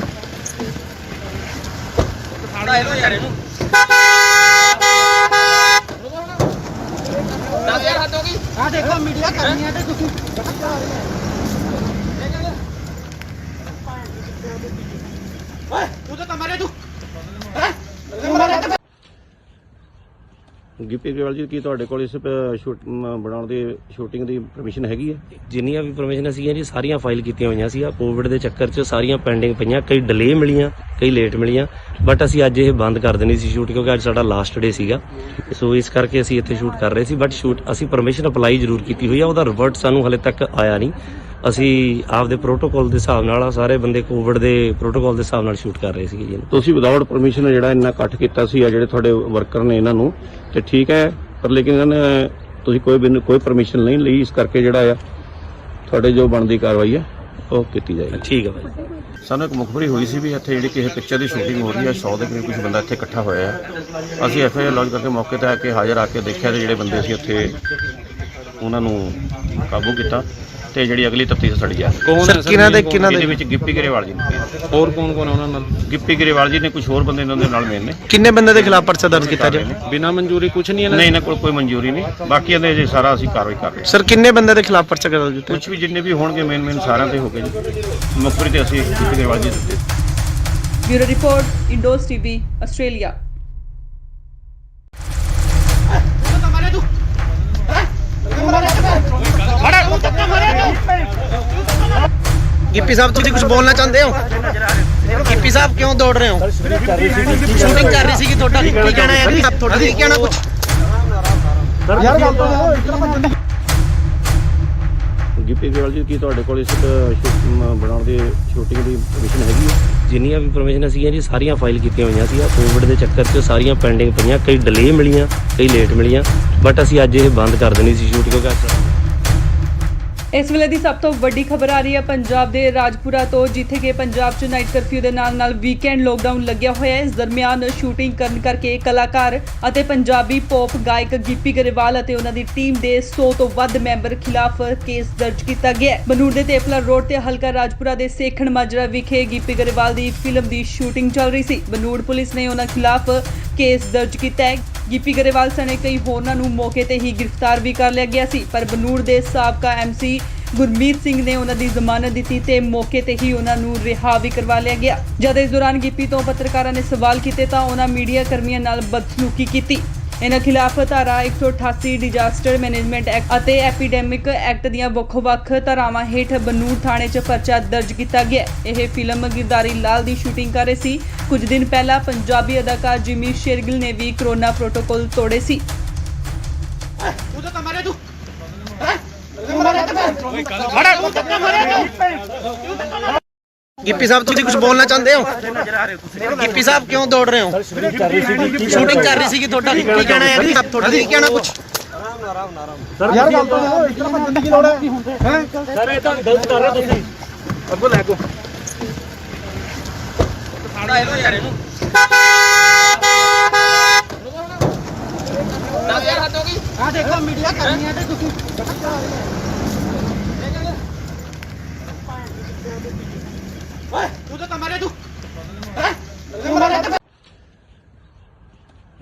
[SPEAKER 1] ਸਾੜਾ ਇਹਨੂੰ ਯਾਰ ਇਹਨੂੰ 10000 ਹੱਦ ਹੋ ਗਈ ਆ ਦੇਖੋ ਮੀਡੀਆ ਕਰਨੀ ਹੈ ਤੇ ਤੁਸੀਂ ਓਏ ਤੂੰ ਤਾਂ ਮਾਰੇ ਤੂੰ
[SPEAKER 2] ਗਿੱਪੀ ਗਰੇਵਾਲ ਜੀ ਕੀ ਤੁਹਾਡੇ ਕੋਲ ਇਸ ਬਣਾਉਣ ਦੀ ਸ਼ੂਟਿੰਗ ਦੀ ਪਰਮਿਸ਼ਨ ਹੈਗੀ ਹੈ?
[SPEAKER 3] ਜਿੰਨੀਆਂ ਵੀ ਪਰਮਿਸ਼ਨਾਂ ਸੀਗੀਆਂ ਜੀ ਸਾਰੀਆਂ ਫਾਈਲ ਕੀਤੀਆਂ ਹੋਈਆਂ ਸੀ। ਕੋਵਿਡ ਦੇ ਚੱਕਰ 'ਚ ਸਾਰੀਆਂ ਪੈਂਡਿੰਗ ਪਈਆਂ, ਕਈ ਡਿਲੇ ਮਿਲੀਆਂ, ਕਈ ਲੇਟ ਮਿਲੀਆਂ, ਬਟ ਅਸੀਂ ਅੱਜ ਇਹ ਬੰਦ ਕਰ ਦੇਣੀ ਸੀ ਸ਼ੂਟ, ਕਿਉਂਕਿ ਅੱਜ ਸਾਡਾ ਲਾਸਟ ਡੇ ਸੀਗਾ। ਸੋ ਇਸ ਕਰਕੇ ਅਸੀਂ ਇੱਥੇ ਸ਼ੂਟ ਕਰ ਰਹੇ ਸੀ, ਬਟ ਅਸੀਂ ਪਰਮਿਸ਼ਨ ਅਪਲਾਈ ਜ਼ਰੂਰ ਕੀਤੀ ਹੋਈ ਆ, ਉਹਦਾ ਰਿਵਰਟ ਸਾਨੂੰ ਹਲੇ ਤੱਕ ਆਇਆ ਨਹੀਂ। ਅਸੀਂ ਆਪਦੇ ਪ੍ਰੋਟੋਕਾਲ ਦੇ ਹਿਸਾਬ ਨਾਲ ਸਾਰੇ ਬੰਦੇ ਕੋਵਿਡ ਦੇ ਪ੍ਰੋਟੋਕਾਲ ਦੇ ਹਿਸਾਬ ਨਾਲ ਸ਼ੂਟ ਕਰ ਰਹੇ ਸੀਗੇ ਜੀ।
[SPEAKER 2] ਤੁਸੀਂ ਵਿਦਆਊਟ ਪਰਮਿਸ਼ਨ ਜਿਹੜਾ ਇੰਨਾ ਇਕੱਠ ਕੀਤਾ ਸੀ ਆ ਜਿਹੜੇ ਤੁਹਾਡੇ ਵਰਕਰ ਨੇ ਇਹਨਾਂ ਨੂੰ, ਤੇ ਠੀਕ ਹੈ, ਪਰ ਲੇਕਿਨ ਇਹਨਾਂ ਨੇ ਤੁਸੀਂ ਕੋਈ ਪਰਮਿਸ਼ਨ ਨਹੀਂ ਲਈ, ਇਸ ਕਰਕੇ ਜਿਹੜਾ ਆ ਤੁਹਾਡੇ ਜੋ ਬਣਦੀ ਕਾਰਵਾਈ ਹੈ ਉਹ ਕੀਤੀ ਜਾਏਗੀ।
[SPEAKER 3] ਠੀਕ ਹੈ ਭਾਈ।
[SPEAKER 2] ਸਾਨੂੰ ਇੱਕ ਮੁਖਬਰੀ ਹੋਈ ਸੀ ਵੀ ਇੱਥੇ ਜਿਹੜੀ ਕਿਸੇ ਪਿਕਚਰ ਦੀ ਸ਼ੂਟਿੰਗ ਹੋ ਰਹੀ ਹੈ, 100 ਦੇ ਕਰੀਬ ਕੁਝ ਬੰਦਾ ਇੱਥੇ ਇਕੱਠਾ ਹੋਇਆ ਹੈ। ਅਸੀਂ ਐਫਆਈਆਰ ਲੌਂਚ ਕਰਕੇ ਮੌਕੇ ਤੇ ਆ ਕੇ ਹਾਜ਼ਰ ਆ ਕੇ ਦੇਖਿਆ ਤੇ ਜਿਹੜੇ ਬੰਦੇ ਸੀ ਉੱਥੇ ਉਹਨਾਂ ਨੂੰ ਕਾਬੂ ਕੀਤਾ ਤੇ ਜਿਹੜੀ ਅਗਲੀ ਤਫਤੀਸ਼ ਸਾਡੀ ਆ।
[SPEAKER 1] ਸਰ ਕਿਹਨਾਂ ਦੇ
[SPEAKER 2] ਵਿੱਚ ਗਿੱਪੀ ਗਰੇਵਾਲ ਜੀ ਨੇ,
[SPEAKER 6] ਹੋਰ ਕੌਣ ਕੌਣ ਉਹਨਾਂ ਨਾਲ?
[SPEAKER 2] ਗਿੱਪੀ ਗਰੇਵਾਲ ਜੀ ਨੇ, ਕੁਝ ਹੋਰ ਬੰਦੇ ਇਹਨਾਂ ਦੇ ਨਾਲ ਮੇਨ ਨੇ।
[SPEAKER 1] ਕਿੰਨੇ ਬੰਦੇ ਦੇ ਖਿਲਾਫ ਪਰਚਾ ਦਰਜ ਕੀਤਾ ਜੀ?
[SPEAKER 6] ਬਿਨਾਂ ਮਨਜ਼ੂਰੀ ਕੁਝ ਨਹੀਂ
[SPEAKER 2] ਨਹੀਂ, ਇਹਨਾਂ ਕੋਲ ਕੋਈ ਮਨਜ਼ੂਰੀ ਨਹੀਂ, ਬਾਕੀ ਇਹਦੇ ਜੇ ਸਾਰਾ ਅਸੀਂ ਕਾਰਵਾਈ ਕਰ ਰਹੇ ਹਾਂ।
[SPEAKER 1] ਸਰ ਕਿੰਨੇ ਬੰਦੇ ਦੇ ਖਿਲਾਫ ਪਰਚਾ ਦਰਜ ਕੀਤਾ?
[SPEAKER 2] ਕੁਝ ਵੀ ਜਿੰਨੇ ਵੀ ਹੋਣਗੇ ਮੇਨ ਸਾਰਿਆਂ ਤੇ ਹੋ ਗਏ ਜੀ। ਮੁਖਬਰੀ ਤੇ ਅਸੀਂ ਗਿੱਪੀ ਗਰੇਵਾਲ ਜੀ ਦਿੱਤੇ।
[SPEAKER 4] Bureau report, Indos TV, Australia.
[SPEAKER 1] Gippy sahab तुम कुछ बोलना चाहते हो? गिप्पी साहब क्यों दौड़ रहे हो? शूटिंग कर रही थी थोड़ा की कहना है आप थोड़ा नहीं कहना कुछ
[SPEAKER 5] ਯਾਰ ਗੱਲ ਤਾਂ ਇਸ ਤਰ੍ਹਾਂ ਭੱਜਣ ਦੀ
[SPEAKER 2] ਗਿੱਪੀ ਗਰੇਵਾਲ ਜੀ ਕੀ ਤੁਹਾਡੇ ਕੋਲ ਇਸ ਬਣਾਉਣ ਦੀ ਸ਼ੂਟਿੰਗ ਦੀ ਪਰਮਿਸ਼ਨ ਹੈਗੀ ਹੈ?
[SPEAKER 3] ਜਿੰਨੀਆਂ ਵੀ ਪਰਮਿਸ਼ਨਾਂ ਸੀਗੀਆਂ ਜੀ ਸਾਰੀਆਂ ਫਾਈਲ ਕੀਤੀਆਂ ਹੋਈਆਂ ਸੀ। ਕੋਵਿਡ ਦੇ ਚੱਕਰ 'ਚ ਸਾਰੀਆਂ ਪੈਂਡਿੰਗ ਪਈਆਂ, ਕਈ ਡਿਲੇ ਮਿਲੀਆਂ, ਕਈ ਲੇਟ ਮਿਲੀਆਂ, ਬਟ ਅਸੀਂ ਅੱਜ ਇਹ ਬੰਦ ਕਰ ਦੇਣੀ ਸੀ ਸ਼ੂਟ, ਕਿਉਂਕਿ ਅੱਜ
[SPEAKER 4] ਇਸ ਵੇਲੇ ਦੀ ਸਭ ਤੋਂ ਵੱਡੀ ਖਬਰ ਆ ਰਹੀ ਹੈ ਪੰਜਾਬ ਦੇ ਰਾਜਪੁਰਾ ਤੋਂ, ਜਿੱਥੇ ਕਿ ਪੰਜਾਬ 'ਚ ਨਾਈਟ ਕਰਫਿਊ ਦੇ ਨਾਲ ਵੀਕਐਂਡ ਲੋਕਡਾਊਨ ਲੱਗਿਆ ਹੋਇਆ ਹੈ। ਇਸ ਦਰਮਿਆਨ ਸ਼ੂਟਿੰਗ ਕਰਨ ਕਰਕੇ ਕਲਾਕਾਰ ਅਤੇ ਪੰਜਾਬੀ ਪੌਪ ਗਾਇਕ ਗਿੱਪੀ ਗਰੇਵਾਲ ਅਤੇ ਉਹਨਾਂ ਦੀ ਟੀਮ ਦੇ 100 ਤੋਂ ਵੱਧ ਮੈਂਬਰ ਖਿਲਾਫ ਕੇਸ ਦਰਜ ਕੀਤਾ ਗਿਆ ਹੈ। ਬਨੂੜ ਦੇ ਤੇਪਲਾ ਰੋਡ ਤੇ ਹਲਕਾ ਰਾਜਪੁਰਾ ਦੇ ਸੇਖਣ ਮਾਜਰਾ ਵਿਖੇ ਗਿੱਪੀ ਗਰੇਵਾਲ ਦੀ ਫਿਲਮ ਦੀ ਸ਼ੂਟਿੰਗ ਚੱਲ ਰਹੀ ਸੀ। ਬਨੂੜ ਪੁਲਿਸ ਨੇ ਉਹਨਾਂ ਖਿਲਾਫ ਕੇਸ ਦਰਜ ਕੀਤਾ ਹੈ। ਗਿੱਪੀ ਗਰੇਵਾਲ ਸਣੇ ਕਈ ਹੋਰਨਾਂ ਨੂੰ ਮੌਕੇ ਤੇ ਹੀ ਗ੍ਰਿਫਤਾਰ ਵੀ ਕਰ ਲਿਆ ਗਿਆ ਸੀ, ਪਰ ਬਨੂੜ ਦੇ ਸਾਬਕਾ ਐਮਸੀ ਗੁਰਮੀਤ ਸਿੰਘ ਨੇ ਉਹਨਾਂ ਦੀ ਜ਼ਮਾਨਤ ਦਿੱਤੀ ਤੇ ਮੌਕੇ ਤੇ ਹੀ ਉਹਨਾਂ ਨੂੰ ਰਿਹਾ ਵੀ ਕਰਵਾ ਲਿਆ ਗਿਆ। ਜਦ ਇਸ ਦੌਰਾਨ ਗਿੱਪੀ ਤੋਂ ਪੱਤਰਕਾਰਾਂ ਨੇ ਸਵਾਲ ਕੀਤੇ ਤਾਂ ਉਹਨਾਂ ਮੀਡੀਆ ਕਰਮੀਆਂ ਨਾਲ ਬਦਸਲੂਕੀ ਕੀਤੀ। ਇਹਨਾਂ ਖਿਲਾਫ ਧਾਰਾ 188 ਡਿਜ਼ਾਸਟਰ ਮੈਨੇਜਮੈਂਟ ਐਕਟ ਅਤੇ ਐਪੀਡੈਮਿਕ ਐਕਟ ਦੀਆਂ ਵੱਖ-ਵੱਖ ਧਾਰਾਵਾਂ ਹੇਠ ਬਨੂੜ ਥਾਣੇ 'ਚ ਪਰਚਾ ਦਰਜ ਕੀਤਾ ਗਿਆ। ਇਹ ਫਿਲਮ ਗਿਰਦਾਰੀ ਲਾਲ ਦੀ ਸ਼ੂਟਿੰਗ ਕਰ ਰਹੇ ਸੀ। ਕੁਝ ਦਿਨ ਪਹਿਲਾਂ ਪੰਜਾਬੀ ਅਦਾਕਾਰ ਜਿਮੀ ਸ਼ੇਰਗਿਲ ਨੇ ਵੀ ਕੋਰੋਨਾ ਪ੍ਰੋਟੋਕਾਲ ਤੋੜੇ ਸੀ।
[SPEAKER 1] गिप्पी साहब तुम कुछ बोलना चाहते हो? गिप्पी साहब क्यों दौड़ रहे हो? शूटिंग कर रही थी थोड़ा की कहना है आप थोड़ा नहीं कहना कुछ
[SPEAKER 5] ਯਾਰ ਗੱਲ ਤਾਂ ਇਸ ਤਰ੍ਹਾਂ ਭੱਜਣ ਦੀ ਲੋੜ ਹੈ ਸਰ ਇਹ ਤਾਂ ਗਲਤ ਕਰ ਰਹੇ ਤੁਸੀਂ ਅੱਗੋਂ ਲੈ ਕੋ
[SPEAKER 1] ਸਾੜਾ ਇਹਨੂੰ ਯਾਰ ਇਹਨੂੰ 10000 ਹੱਦ ਹੋ ਗਈ ਆ ਦੇਖੋ ਮੀਡੀਆ ਕਰਨੀ ਹੈ ਤੇ ਤੁਸੀਂ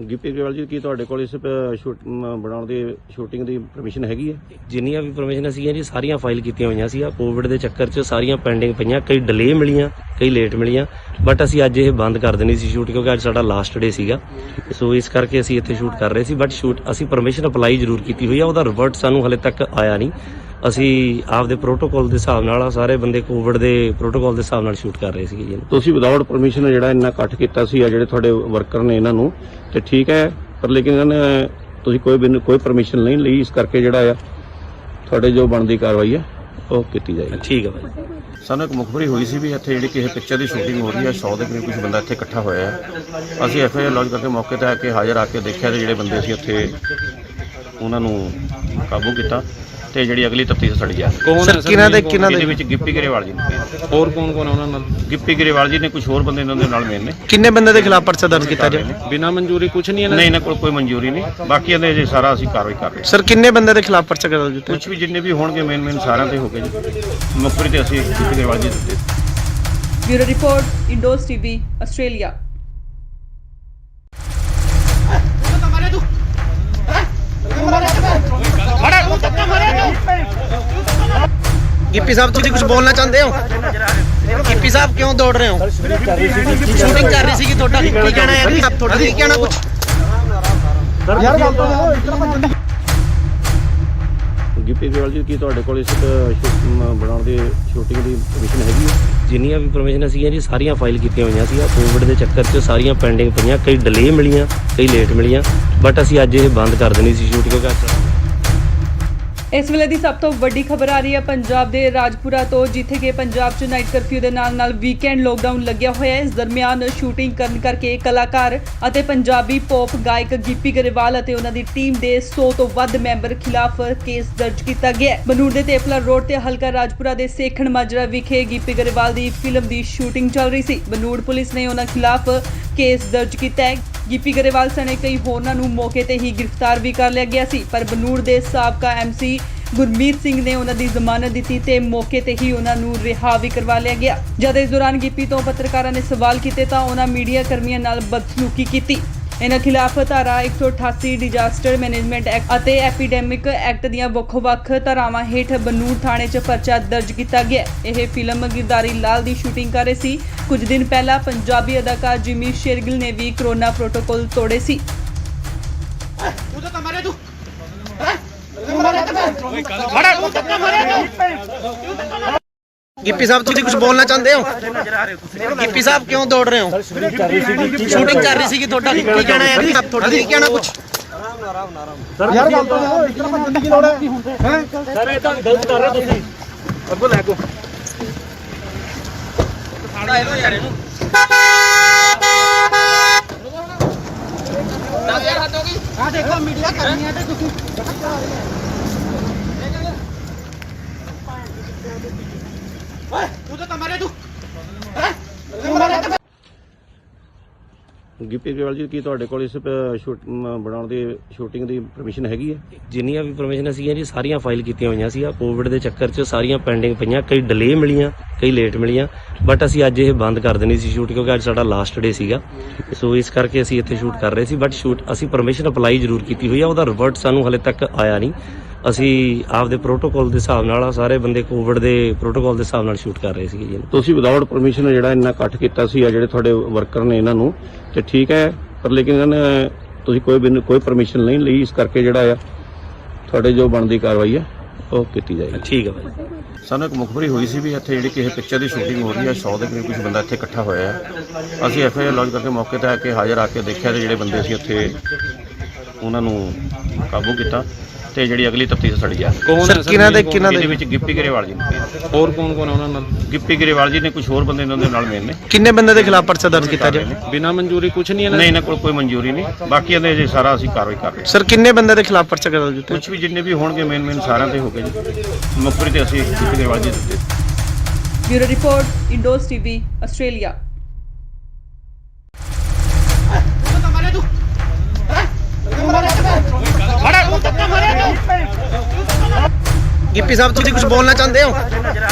[SPEAKER 2] ਗਿੱਪੀ ਗਰੇਵਾਲ ਜੀ ਕੀ ਤੁਹਾਡੇ ਕੋਲ ਇਸ ਬਣਾਉਣ ਦੀ ਸ਼ੂਟਿੰਗ ਦੀ ਪਰਮਿਸ਼ਨ ਹੈਗੀ ਹੈ?
[SPEAKER 3] ਜਿੰਨੀਆਂ ਵੀ ਪਰਮਿਸ਼ਨਾਂ ਸੀਗੀਆਂ ਜੀ ਸਾਰੀਆਂ ਫਾਈਲ ਕੀਤੀਆਂ ਹੋਈਆਂ ਸੀ। ਕੋਵਿਡ ਦੇ ਚੱਕਰ 'ਚ ਸਾਰੀਆਂ ਪੈਂਡਿੰਗ ਪਈਆਂ, ਕਈ ਡਿਲੇ ਮਿਲੀਆਂ, ਕਈ ਲੇਟ ਮਿਲੀਆਂ, ਬਟ ਅਸੀਂ ਅੱਜ ਇਹ ਬੰਦ ਕਰ ਦੇਣੀ ਸੀ ਸ਼ੂਟ, ਕਿਉਂਕਿ ਅੱਜ ਸਾਡਾ ਲਾਸਟ ਡੇ ਸੀਗਾ। ਸੋ ਇਸ ਕਰਕੇ ਅਸੀਂ ਇੱਥੇ ਸ਼ੂਟ ਕਰ ਰਹੇ ਸੀ, ਬਟ ਸ਼ੂਟ ਅਸੀਂ ਪਰਮਿਸ਼ਨ ਅਪਲਾਈ ਜ਼ਰੂਰ ਕੀਤੀ ਹੋਈ ਆ, ਉਹਦਾ ਰਿਵਰਟ ਸਾਨੂੰ ਹਲੇ ਤੱਕ ਆਇਆ ਨਹੀਂ। ਅਸੀਂ ਆਪਦੇ ਪ੍ਰੋਟੋਕਾਲ ਦੇ ਹਿਸਾਬ ਨਾਲ ਸਾਰੇ ਬੰਦੇ ਕੋਵਿਡ ਦੇ ਪ੍ਰੋਟੋਕਾਲ ਦੇ ਹਿਸਾਬ ਨਾਲ ਸ਼ੂਟ ਕਰ ਰਹੇ ਸੀਗੇ ਜੀ।
[SPEAKER 2] ਤੁਸੀਂ ਵਿਦਆਊਟ ਪਰਮਿਸ਼ਨ ਜਿਹੜਾ ਇੰਨਾ ਇਕੱਠ ਕੀਤਾ ਸੀ ਆ ਜਿਹੜੇ ਤੁਹਾਡੇ ਵਰਕਰ ਨੇ ਇਹਨਾਂ ਨੂੰ, ਤੇ ਠੀਕ ਹੈ, ਪਰ ਲੇਕਿਨ ਇਹਨਾਂ ਨੇ ਤੁਸੀਂ ਕੋਈ ਪਰਮਿਸ਼ਨ ਨਹੀਂ ਲਈ, ਇਸ ਕਰਕੇ ਜਿਹੜਾ ਆ ਤੁਹਾਡੇ ਜੋ ਬਣਦੀ ਕਾਰਵਾਈ ਹੈ ਉਹ ਕੀਤੀ ਜਾਏਗੀ।
[SPEAKER 3] ਠੀਕ ਹੈ ਭਾਈ।
[SPEAKER 2] ਸਾਨੂੰ ਇੱਕ ਮੁਖਬਰੀ ਹੋਈ ਸੀ ਵੀ ਇੱਥੇ ਜਿਹੜੀ ਕਿਸੇ ਪਿਕਚਰ ਦੀ ਸ਼ੂਟਿੰਗ ਹੋ ਰਹੀ ਹੈ, 100 ਦੇ ਕਰੀਬ ਕੁਝ ਬੰਦਾ ਇੱਥੇ ਇਕੱਠਾ ਹੋਇਆ ਹੈ। ਅਸੀਂ ਐਫਆਈਆਰ ਲੌਂਚ ਕਰਕੇ ਮੌਕੇ ਤੇ ਆ ਕੇ ਹਾਜ਼ਰ ਆ ਕੇ ਦੇਖਿਆ ਤੇ ਜਿਹੜੇ ਬੰਦੇ ਸੀ ਉੱਥੇ ਉਹਨਾਂ ਨੂੰ ਕਾਬੂ ਕੀਤਾ ਤੇ ਜਿਹੜੀ ਅਗਲੀ ਤਫਤੀਸ਼ ਸਾਡੀ ਜਾ
[SPEAKER 6] ਕੌਣ ਹੈ
[SPEAKER 2] ਇਹਦੇ ਵਿੱਚ ਗਿੱਪੀ ਗਰੇਵਾਲ ਜੀ ਨੇ।
[SPEAKER 6] ਹੋਰ ਕੌਣ ਕੌਣ ਹੈ ਉਹਨਾਂ ਨਾਲ?
[SPEAKER 2] ਗਿੱਪੀ ਗਰੇਵਾਲ ਜੀ ਨੇ, ਕੁਝ ਹੋਰ ਬੰਦੇ ਇਹਨਾਂ ਦੇ ਨਾਲ ਮੇਨ ਨੇ।
[SPEAKER 1] ਕਿੰਨੇ ਬੰਦੇ ਦੇ ਖਿਲਾਫ ਪਰਚਾ ਦਰਜ ਕੀਤਾ ਜੀ?
[SPEAKER 6] ਬਿਨਾਂ ਮਨਜ਼ੂਰੀ ਕੁਝ ਨਹੀਂ
[SPEAKER 2] ਨਹੀਂ, ਇਹਨਾਂ ਕੋਲ ਕੋਈ ਮਨਜ਼ੂਰੀ ਨਹੀਂ। ਬਾਕੀ ਇਹਦੇ ਜੇ ਸਾਰਾ ਅਸੀਂ ਕਾਰਵਾਈ ਕਰ ਰਹੇ
[SPEAKER 1] ਸਰ ਕਿੰਨੇ ਬੰਦੇ ਦੇ ਖਿਲਾਫ ਪਰਚਾ ਦਰਜ ਕੀਤਾ?
[SPEAKER 2] ਕੁਝ ਵੀ ਜਿੰਨੇ ਵੀ ਹੋਣਗੇ ਮੇਨ ਸਾਰਿਆਂ ਤੇ ਹੋ ਗਏ ਜੀ। ਮੁਖਬਰੀ ਤੇ ਅਸੀਂ ਗਿੱਪੀ ਗਰੇਵਾਲ ਜੀ ਦਿੱਤੇ।
[SPEAKER 4] Bureau report, Indos TV, Australia.
[SPEAKER 1] Gippy sahib ਤੁਸੀਂ ਕੁਝ ਬੋਲਣਾ ਚਾਹੁੰਦੇ ਹੋ? ਗਿੱਪੀ ਸਾਹਿਬ ਕਿਉਂ ਦੌੜ ਰਹੇ ਹੋ? ਸ਼ੂਟਿੰਗ ਕਰ ਰਹੀ ਸੀਗੀ, ਤੁਹਾਡਾ ਕੀ ਕਹਿਣਾ ਹੈ? ਤੁਹਾਡਾ ਕੀ ਕਹਿਣਾ ਕੁਝ?
[SPEAKER 5] ਯਾਰ ਗੱਲ ਤਾਂ ਇਸ ਤਰ੍ਹਾਂ ਬੰਦੇ
[SPEAKER 2] ਗਿੱਪੀ ਗਰੇਵਾਲ ਜੀ ਕੀ ਤੁਹਾਡੇ ਕੋਲ ਇਸ ਬਣਾਉਣ ਦੀ ਸ਼ੂਟਿੰਗ ਦੀ ਪਰਮਿਸ਼ਨ ਹੈਗੀ ਹੈ?
[SPEAKER 3] ਜਿੰਨੀਆਂ ਵੀ ਪਰਮਿਸ਼ਨਾਂ ਸੀਗੀਆਂ ਜੀ ਸਾਰੀਆਂ ਫਾਈਲ ਕੀਤੀਆਂ ਹੋਈਆਂ ਸੀ। ਕੋਵਿਡ ਦੇ ਚੱਕਰ 'ਚ ਸਾਰੀਆਂ ਪੈਂਡਿੰਗ ਪਈਆਂ, ਕਈ ਡਿਲੇ ਮਿਲੀਆਂ, ਕਈ ਲੇਟ ਮਿਲੀਆਂ, ਬਟ ਅਸੀਂ ਅੱਜ ਇਹ ਬੰਦ ਕਰ ਦੇਣੀ ਸੀ ਸ਼ੂਟ, ਕਿਉਂਕਿ
[SPEAKER 4] ਇਸ ਵੇਲੇ ਦੀ ਸਭ ਤੋਂ ਵੱਡੀ ਖਬਰ ਆ ਰਹੀ ਹੈ ਪੰਜਾਬ ਦੇ ਰਾਜਪੁਰਾ ਤੋਂ, ਜਿੱਥੇ ਕਿ ਪੰਜਾਬ 'ਚ ਨਾਈਟ ਕਰਫਿਊ ਦੇ ਨਾਲ ਵੀਕਐਂਡ ਲੋਕਡਾਊਨ ਲੱਗਿਆ ਹੋਇਆ ਹੈ। ਇਸ ਦਰਮਿਆਨ ਸ਼ੂਟਿੰਗ ਕਰਨ ਕਰਕੇ ਕਲਾਕਾਰ ਅਤੇ ਪੰਜਾਬੀ ਪੌਪ ਗਾਇਕ ਗਿੱਪੀ ਗਰੇਵਾਲ ਅਤੇ ਉਹਨਾਂ ਦੀ ਟੀਮ ਦੇ 100 ਤੋਂ ਵੱਧ ਮੈਂਬਰ ਖਿਲਾਫ ਕੇਸ ਦਰਜ ਕੀਤਾ ਗਿਆ ਹੈ। ਬਨੂੜ ਦੇ ਤੇਪਲਾ ਰੋਡ ਤੇ ਹਲਕਾ ਰਾਜਪੁਰਾ ਦੇ ਸੇਖਣ ਮਾਜਰਾ ਵਿਖੇ ਗਿੱਪੀ ਗਰੇਵਾਲ ਦੀ ਫਿਲਮ ਦੀ ਸ਼ੂਟਿੰਗ ਚੱਲ ਰਹੀ ਸੀ। ਬਨੂੜ ਪੁਲਿਸ ਨੇ ਉਹਨਾਂ ਖਿਲਾਫ ਕੇਸ ਦਰਜ ਕੀਤਾ ਹੈ। ਗਿੱਪੀ ਗਰੇਵਾਲ ਸਣੇ ਕਈ ਹੋਰਨਾਂ ਨੂੰ ਮੌਕੇ ਤੇ ਹੀ ਗ੍ਰਿਫਤਾਰ ਵੀ ਕਰ ਲਿਆ ਗਿਆ ਸੀ, ਪਰ ਬਨੂੜ ਦੇ ਸਾਬਕਾ ਐਮਸੀ ਗੁਰਮੀਤ ਸਿੰਘ ਨੇ ਉਹਨਾਂ ਦੀ ਜ਼ਮਾਨਤ ਦਿੱਤੀ ਤੇ ਮੌਕੇ ਤੇ ਹੀ ਉਹਨਾਂ ਨੂੰ ਰਿਹਾ ਵੀ ਕਰਵਾ ਲਿਆ ਗਿਆ। ਜਦ ਇਸ ਦੌਰਾਨ ਗਿੱਪੀ ਤੋਂ ਪੱਤਰਕਾਰਾਂ ਨੇ ਸਵਾਲ ਕੀਤੇ ਤਾਂ ਉਹਨਾਂ ਮੀਡੀਆ ਕਰਮੀਆਂ ਨਾਲ ਬਦਸਲੂਕੀ ਕੀਤੀ। ਇਹਨਾਂ ਖਿਲਾਫ ਧਾਰਾ 188 ਡਿਜ਼ਾਸਟਰ ਮੈਨੇਜਮੈਂਟ ਐਕਟ ਅਤੇ ਐਪੀਡੈਮਿਕ ਐਕਟ ਦੀਆਂ ਵੱਖ-ਵੱਖ ਧਾਰਾਵਾਂ ਹੇਠ ਬਨੂੜ ਥਾਣੇ 'ਚ ਪਰਚਾ ਦਰਜ ਕੀਤਾ ਗਿਆ। ਇਹ ਫਿਲਮ ਗਿਰਦਾਰੀ ਲਾਲ ਦੀ ਸ਼ੂਟਿੰਗ ਕਰ ਰਹੇ ਸੀ। ਕੁਝ ਦਿਨ ਪਹਿਲਾਂ ਪੰਜਾਬੀ ਅਦਾਕਾਰ ਜਿਮੀ ਸ਼ੇਰਗਿਲ ਨੇ ਵੀ ਕਰੋਨਾ ਪ੍ਰੋਟੋਕਾਲ ਤੋੜੇ ਸੀ।
[SPEAKER 1] ਗਿੱਪੀ ਸਾਹਿਬ ਤੁਸੀਂ ਕੁਝ ਬੋਲਣਾ ਚਾਹੁੰਦੇ ਹੋ? ਗਿੱਪੀ ਸਾਹਿਬ ਕਿਉਂ ਦੌੜ ਰਹੇ ਹੋ? ਸ਼ੂਟਿੰਗ ਕਰ ਰਹੀ ਸੀਗੀ, ਤੁਹਾਡਾ ਕੀ ਕਹਿਣਾ ਹੈ? ਤੁਹਾਡਾ ਕੀ ਕਹਿਣਾ ਕੁਝ?
[SPEAKER 5] ਯਾਰ ਗੱਲ ਤਾਂ ਇਸ ਤਰ੍ਹਾਂ ਬੰਦੇ ਦੀ ਲੋੜ ਹੈ? ਸਰ ਇਹ ਤਾਂ ਗਲਤ ਕਰ ਰਹੇ ਤੁਸੀਂ। ਅੱਗੋਂ ਲੈ ਕੋ ਸਾਡਾ ਇਹੋ ਯਾਰ ਇਹਨੂੰ 10,000 ਹੱਦ ਹੋ ਗਈ। ਆ ਦੇਖੋ ਮੀਡੀਆ ਕਰਨੀ ਹੈ ਤੇ ਤੁਸੀਂ ਓਏ ਤੂੰ ਤਾਂ ਮਾਰਿਆ ਤੂੰ
[SPEAKER 2] ਗਿੱਪੀ ਗਰੇਵਾਲ ਜੀ ਕੀ ਤੁਹਾਡੇ ਕੋਲ ਇਸ ਬਣਾਉਣ ਦੀ ਸ਼ੂਟਿੰਗ ਦੀ ਪਰਮਿਸ਼ਨ ਹੈਗੀ ਹੈ?
[SPEAKER 3] ਜਿੰਨੀਆਂ ਵੀ ਪਰਮਿਸ਼ਨਾਂ ਸੀਗੀਆਂ ਜੀ ਸਾਰੀਆਂ ਫਾਈਲ ਕੀਤੀਆਂ ਹੋਈਆਂ ਸੀ। ਕੋਵਿਡ ਦੇ ਚੱਕਰ 'ਚ ਸਾਰੀਆਂ ਪੈਂਡਿੰਗ ਪਈਆਂ, ਕਈ ਡਿਲੇ ਮਿਲੀਆਂ, ਕਈ ਲੇਟ ਮਿਲੀਆਂ, ਬਟ ਅਸੀਂ ਅੱਜ ਇਹ ਬੰਦ ਕਰ ਦੇਣੀ ਸੀ ਸ਼ੂਟ, ਕਿਉਂਕਿ ਅੱਜ ਸਾਡਾ ਲਾਸਟ ਡੇ ਸੀਗਾ। ਸੋ ਇਸ ਕਰਕੇ ਅਸੀਂ ਇੱਥੇ ਸ਼ੂਟ ਕਰ ਰਹੇ ਸੀ, ਬਟ ਸ਼ੂਟ ਅਸੀਂ ਪਰਮਿਸ਼ਨ ਅਪਲਾਈ ਜ਼ਰੂਰ ਕੀਤੀ ਹੋਈ ਆ, ਉਹਦਾ ਰਿਵਰਟ ਸਾਨੂੰ ਹਲੇ ਤੱਕ ਆਇਆ ਨਹੀਂ। ਅਸੀਂ ਆਪਦੇ ਪ੍ਰੋਟੋਕਾਲ ਦੇ ਹਿਸਾਬ ਨਾਲ ਸਾਰੇ ਬੰਦੇ ਕੋਵਿਡ ਦੇ ਪ੍ਰੋਟੋਕਾਲ ਦੇ ਹਿਸਾਬ ਨਾਲ ਸ਼ੂਟ ਕਰ ਰਹੇ ਸੀਗੇ ਜੀ।
[SPEAKER 2] ਤੁਸੀਂ ਵਿਦਆਊਟ ਪਰਮਿਸ਼ਨ ਜਿਹੜਾ ਇੰਨਾ ਇਕੱਠ ਕੀਤਾ ਸੀ ਆ ਜਿਹੜੇ ਤੁਹਾਡੇ ਵਰਕਰ ਨੇ ਇਹਨਾਂ ਨੂੰ, ਤੇ ਠੀਕ ਹੈ, ਪਰ ਲੇਕਿਨ ਇਹਨਾਂ ਨੇ ਤੁਸੀਂ ਕੋਈ ਪਰਮਿਸ਼ਨ ਨਹੀਂ ਲਈ, ਇਸ ਕਰਕੇ ਜਿਹੜਾ ਆ ਤੁਹਾਡੇ ਜੋ ਬਣਦੀ ਕਾਰਵਾਈ ਹੈ ਉਹ ਕੀਤੀ ਜਾਏਗੀ।
[SPEAKER 3] ਠੀਕ ਹੈ ਭਾਈ।
[SPEAKER 2] ਸਾਨੂੰ ਇੱਕ ਮੁਖਬਰੀ ਹੋਈ ਸੀ ਵੀ ਇੱਥੇ ਜਿਹੜੀ ਕਿਸੇ ਪਿਕਚਰ ਦੀ ਸ਼ੂਟਿੰਗ ਹੋ ਰਹੀ ਹੈ, 100 ਦੇ ਕਰੀਬ ਕੁਝ ਬੰਦਾ ਇੱਥੇ ਇਕੱਠਾ ਹੋਇਆ ਹੈ। ਅਸੀਂ ਐਫਆਈਆਰ ਲੌਂਚ ਕਰਕੇ ਮੌਕੇ ਤੇ ਆ ਕੇ ਹਾਜ਼ਰ ਆ ਕੇ ਦੇਖਿਆ ਤੇ ਜਿਹੜੇ ਬੰਦੇ ਸੀ ਉੱਥੇ ਉਹਨਾਂ ਨੂੰ ਕਾਬੂ ਕੀਤਾ ਤੇ ਜਿਹੜੀ ਅਗਲੀ ਤਫਤੀਸ਼ ਸਾਡੀ ਜਾ
[SPEAKER 6] ਕੌਣ ਹੈ
[SPEAKER 2] ਇਹਦੇ ਵਿੱਚ ਗਿੱਪੀ ਗਰੇਵਾਲ ਜੀ ਨੇ।
[SPEAKER 6] ਹੋਰ ਕੌਣ ਕੌਣ ਹੈ ਉਹਨਾਂ ਨਾਲ?
[SPEAKER 2] ਗਿੱਪੀ ਗਰੇਵਾਲ ਜੀ ਨੇ, ਕੁਝ ਹੋਰ ਬੰਦੇ ਇਹਨਾਂ ਦੇ ਨਾਲ ਮੇਨ ਨੇ।
[SPEAKER 1] ਕਿੰਨੇ ਬੰਦੇ ਦੇ ਖਿਲਾਫ ਪਰਚਾ ਦਰਜ ਕੀਤਾ ਜੀ?
[SPEAKER 6] ਬਿਨਾਂ ਮਨਜ਼ੂਰੀ ਕੁਝ ਨਹੀਂ
[SPEAKER 2] ਨਹੀਂ, ਇਹਨਾਂ ਕੋਲ ਕੋਈ ਮਨਜ਼ੂਰੀ ਨਹੀਂ। ਬਾਕੀ ਇਹਦੇ ਜੇ ਸਾਰਾ ਅਸੀਂ ਕਾਰਵਾਈ ਕਰ ਰਹੇ।
[SPEAKER 1] ਸਰ ਕਿੰਨੇ ਬੰਦੇ ਦੇ ਖਿਲਾਫ ਪਰਚਾ ਦਰਜ ਕੀਤਾ?
[SPEAKER 2] ਕੁਝ ਵੀ ਜਿੰਨੇ ਵੀ ਹੋਣਗੇ ਮੇਨ ਸਾਰਿਆਂ ਤੇ ਹੋ ਗਏ ਜੀ। ਮੁਖਬਰੀ ਤੇ ਅਸੀਂ ਗਿੱਪੀ ਗਰੇਵਾਲ ਜੀ ਦਿੱਤੇ।
[SPEAKER 4] Bureau report, Indos TV, Australia.
[SPEAKER 1] Gippy sahib ਤੁਸੀਂ ਕੁਝ ਬੋਲਣਾ ਚਾਹੁੰਦੇ ਹੋ?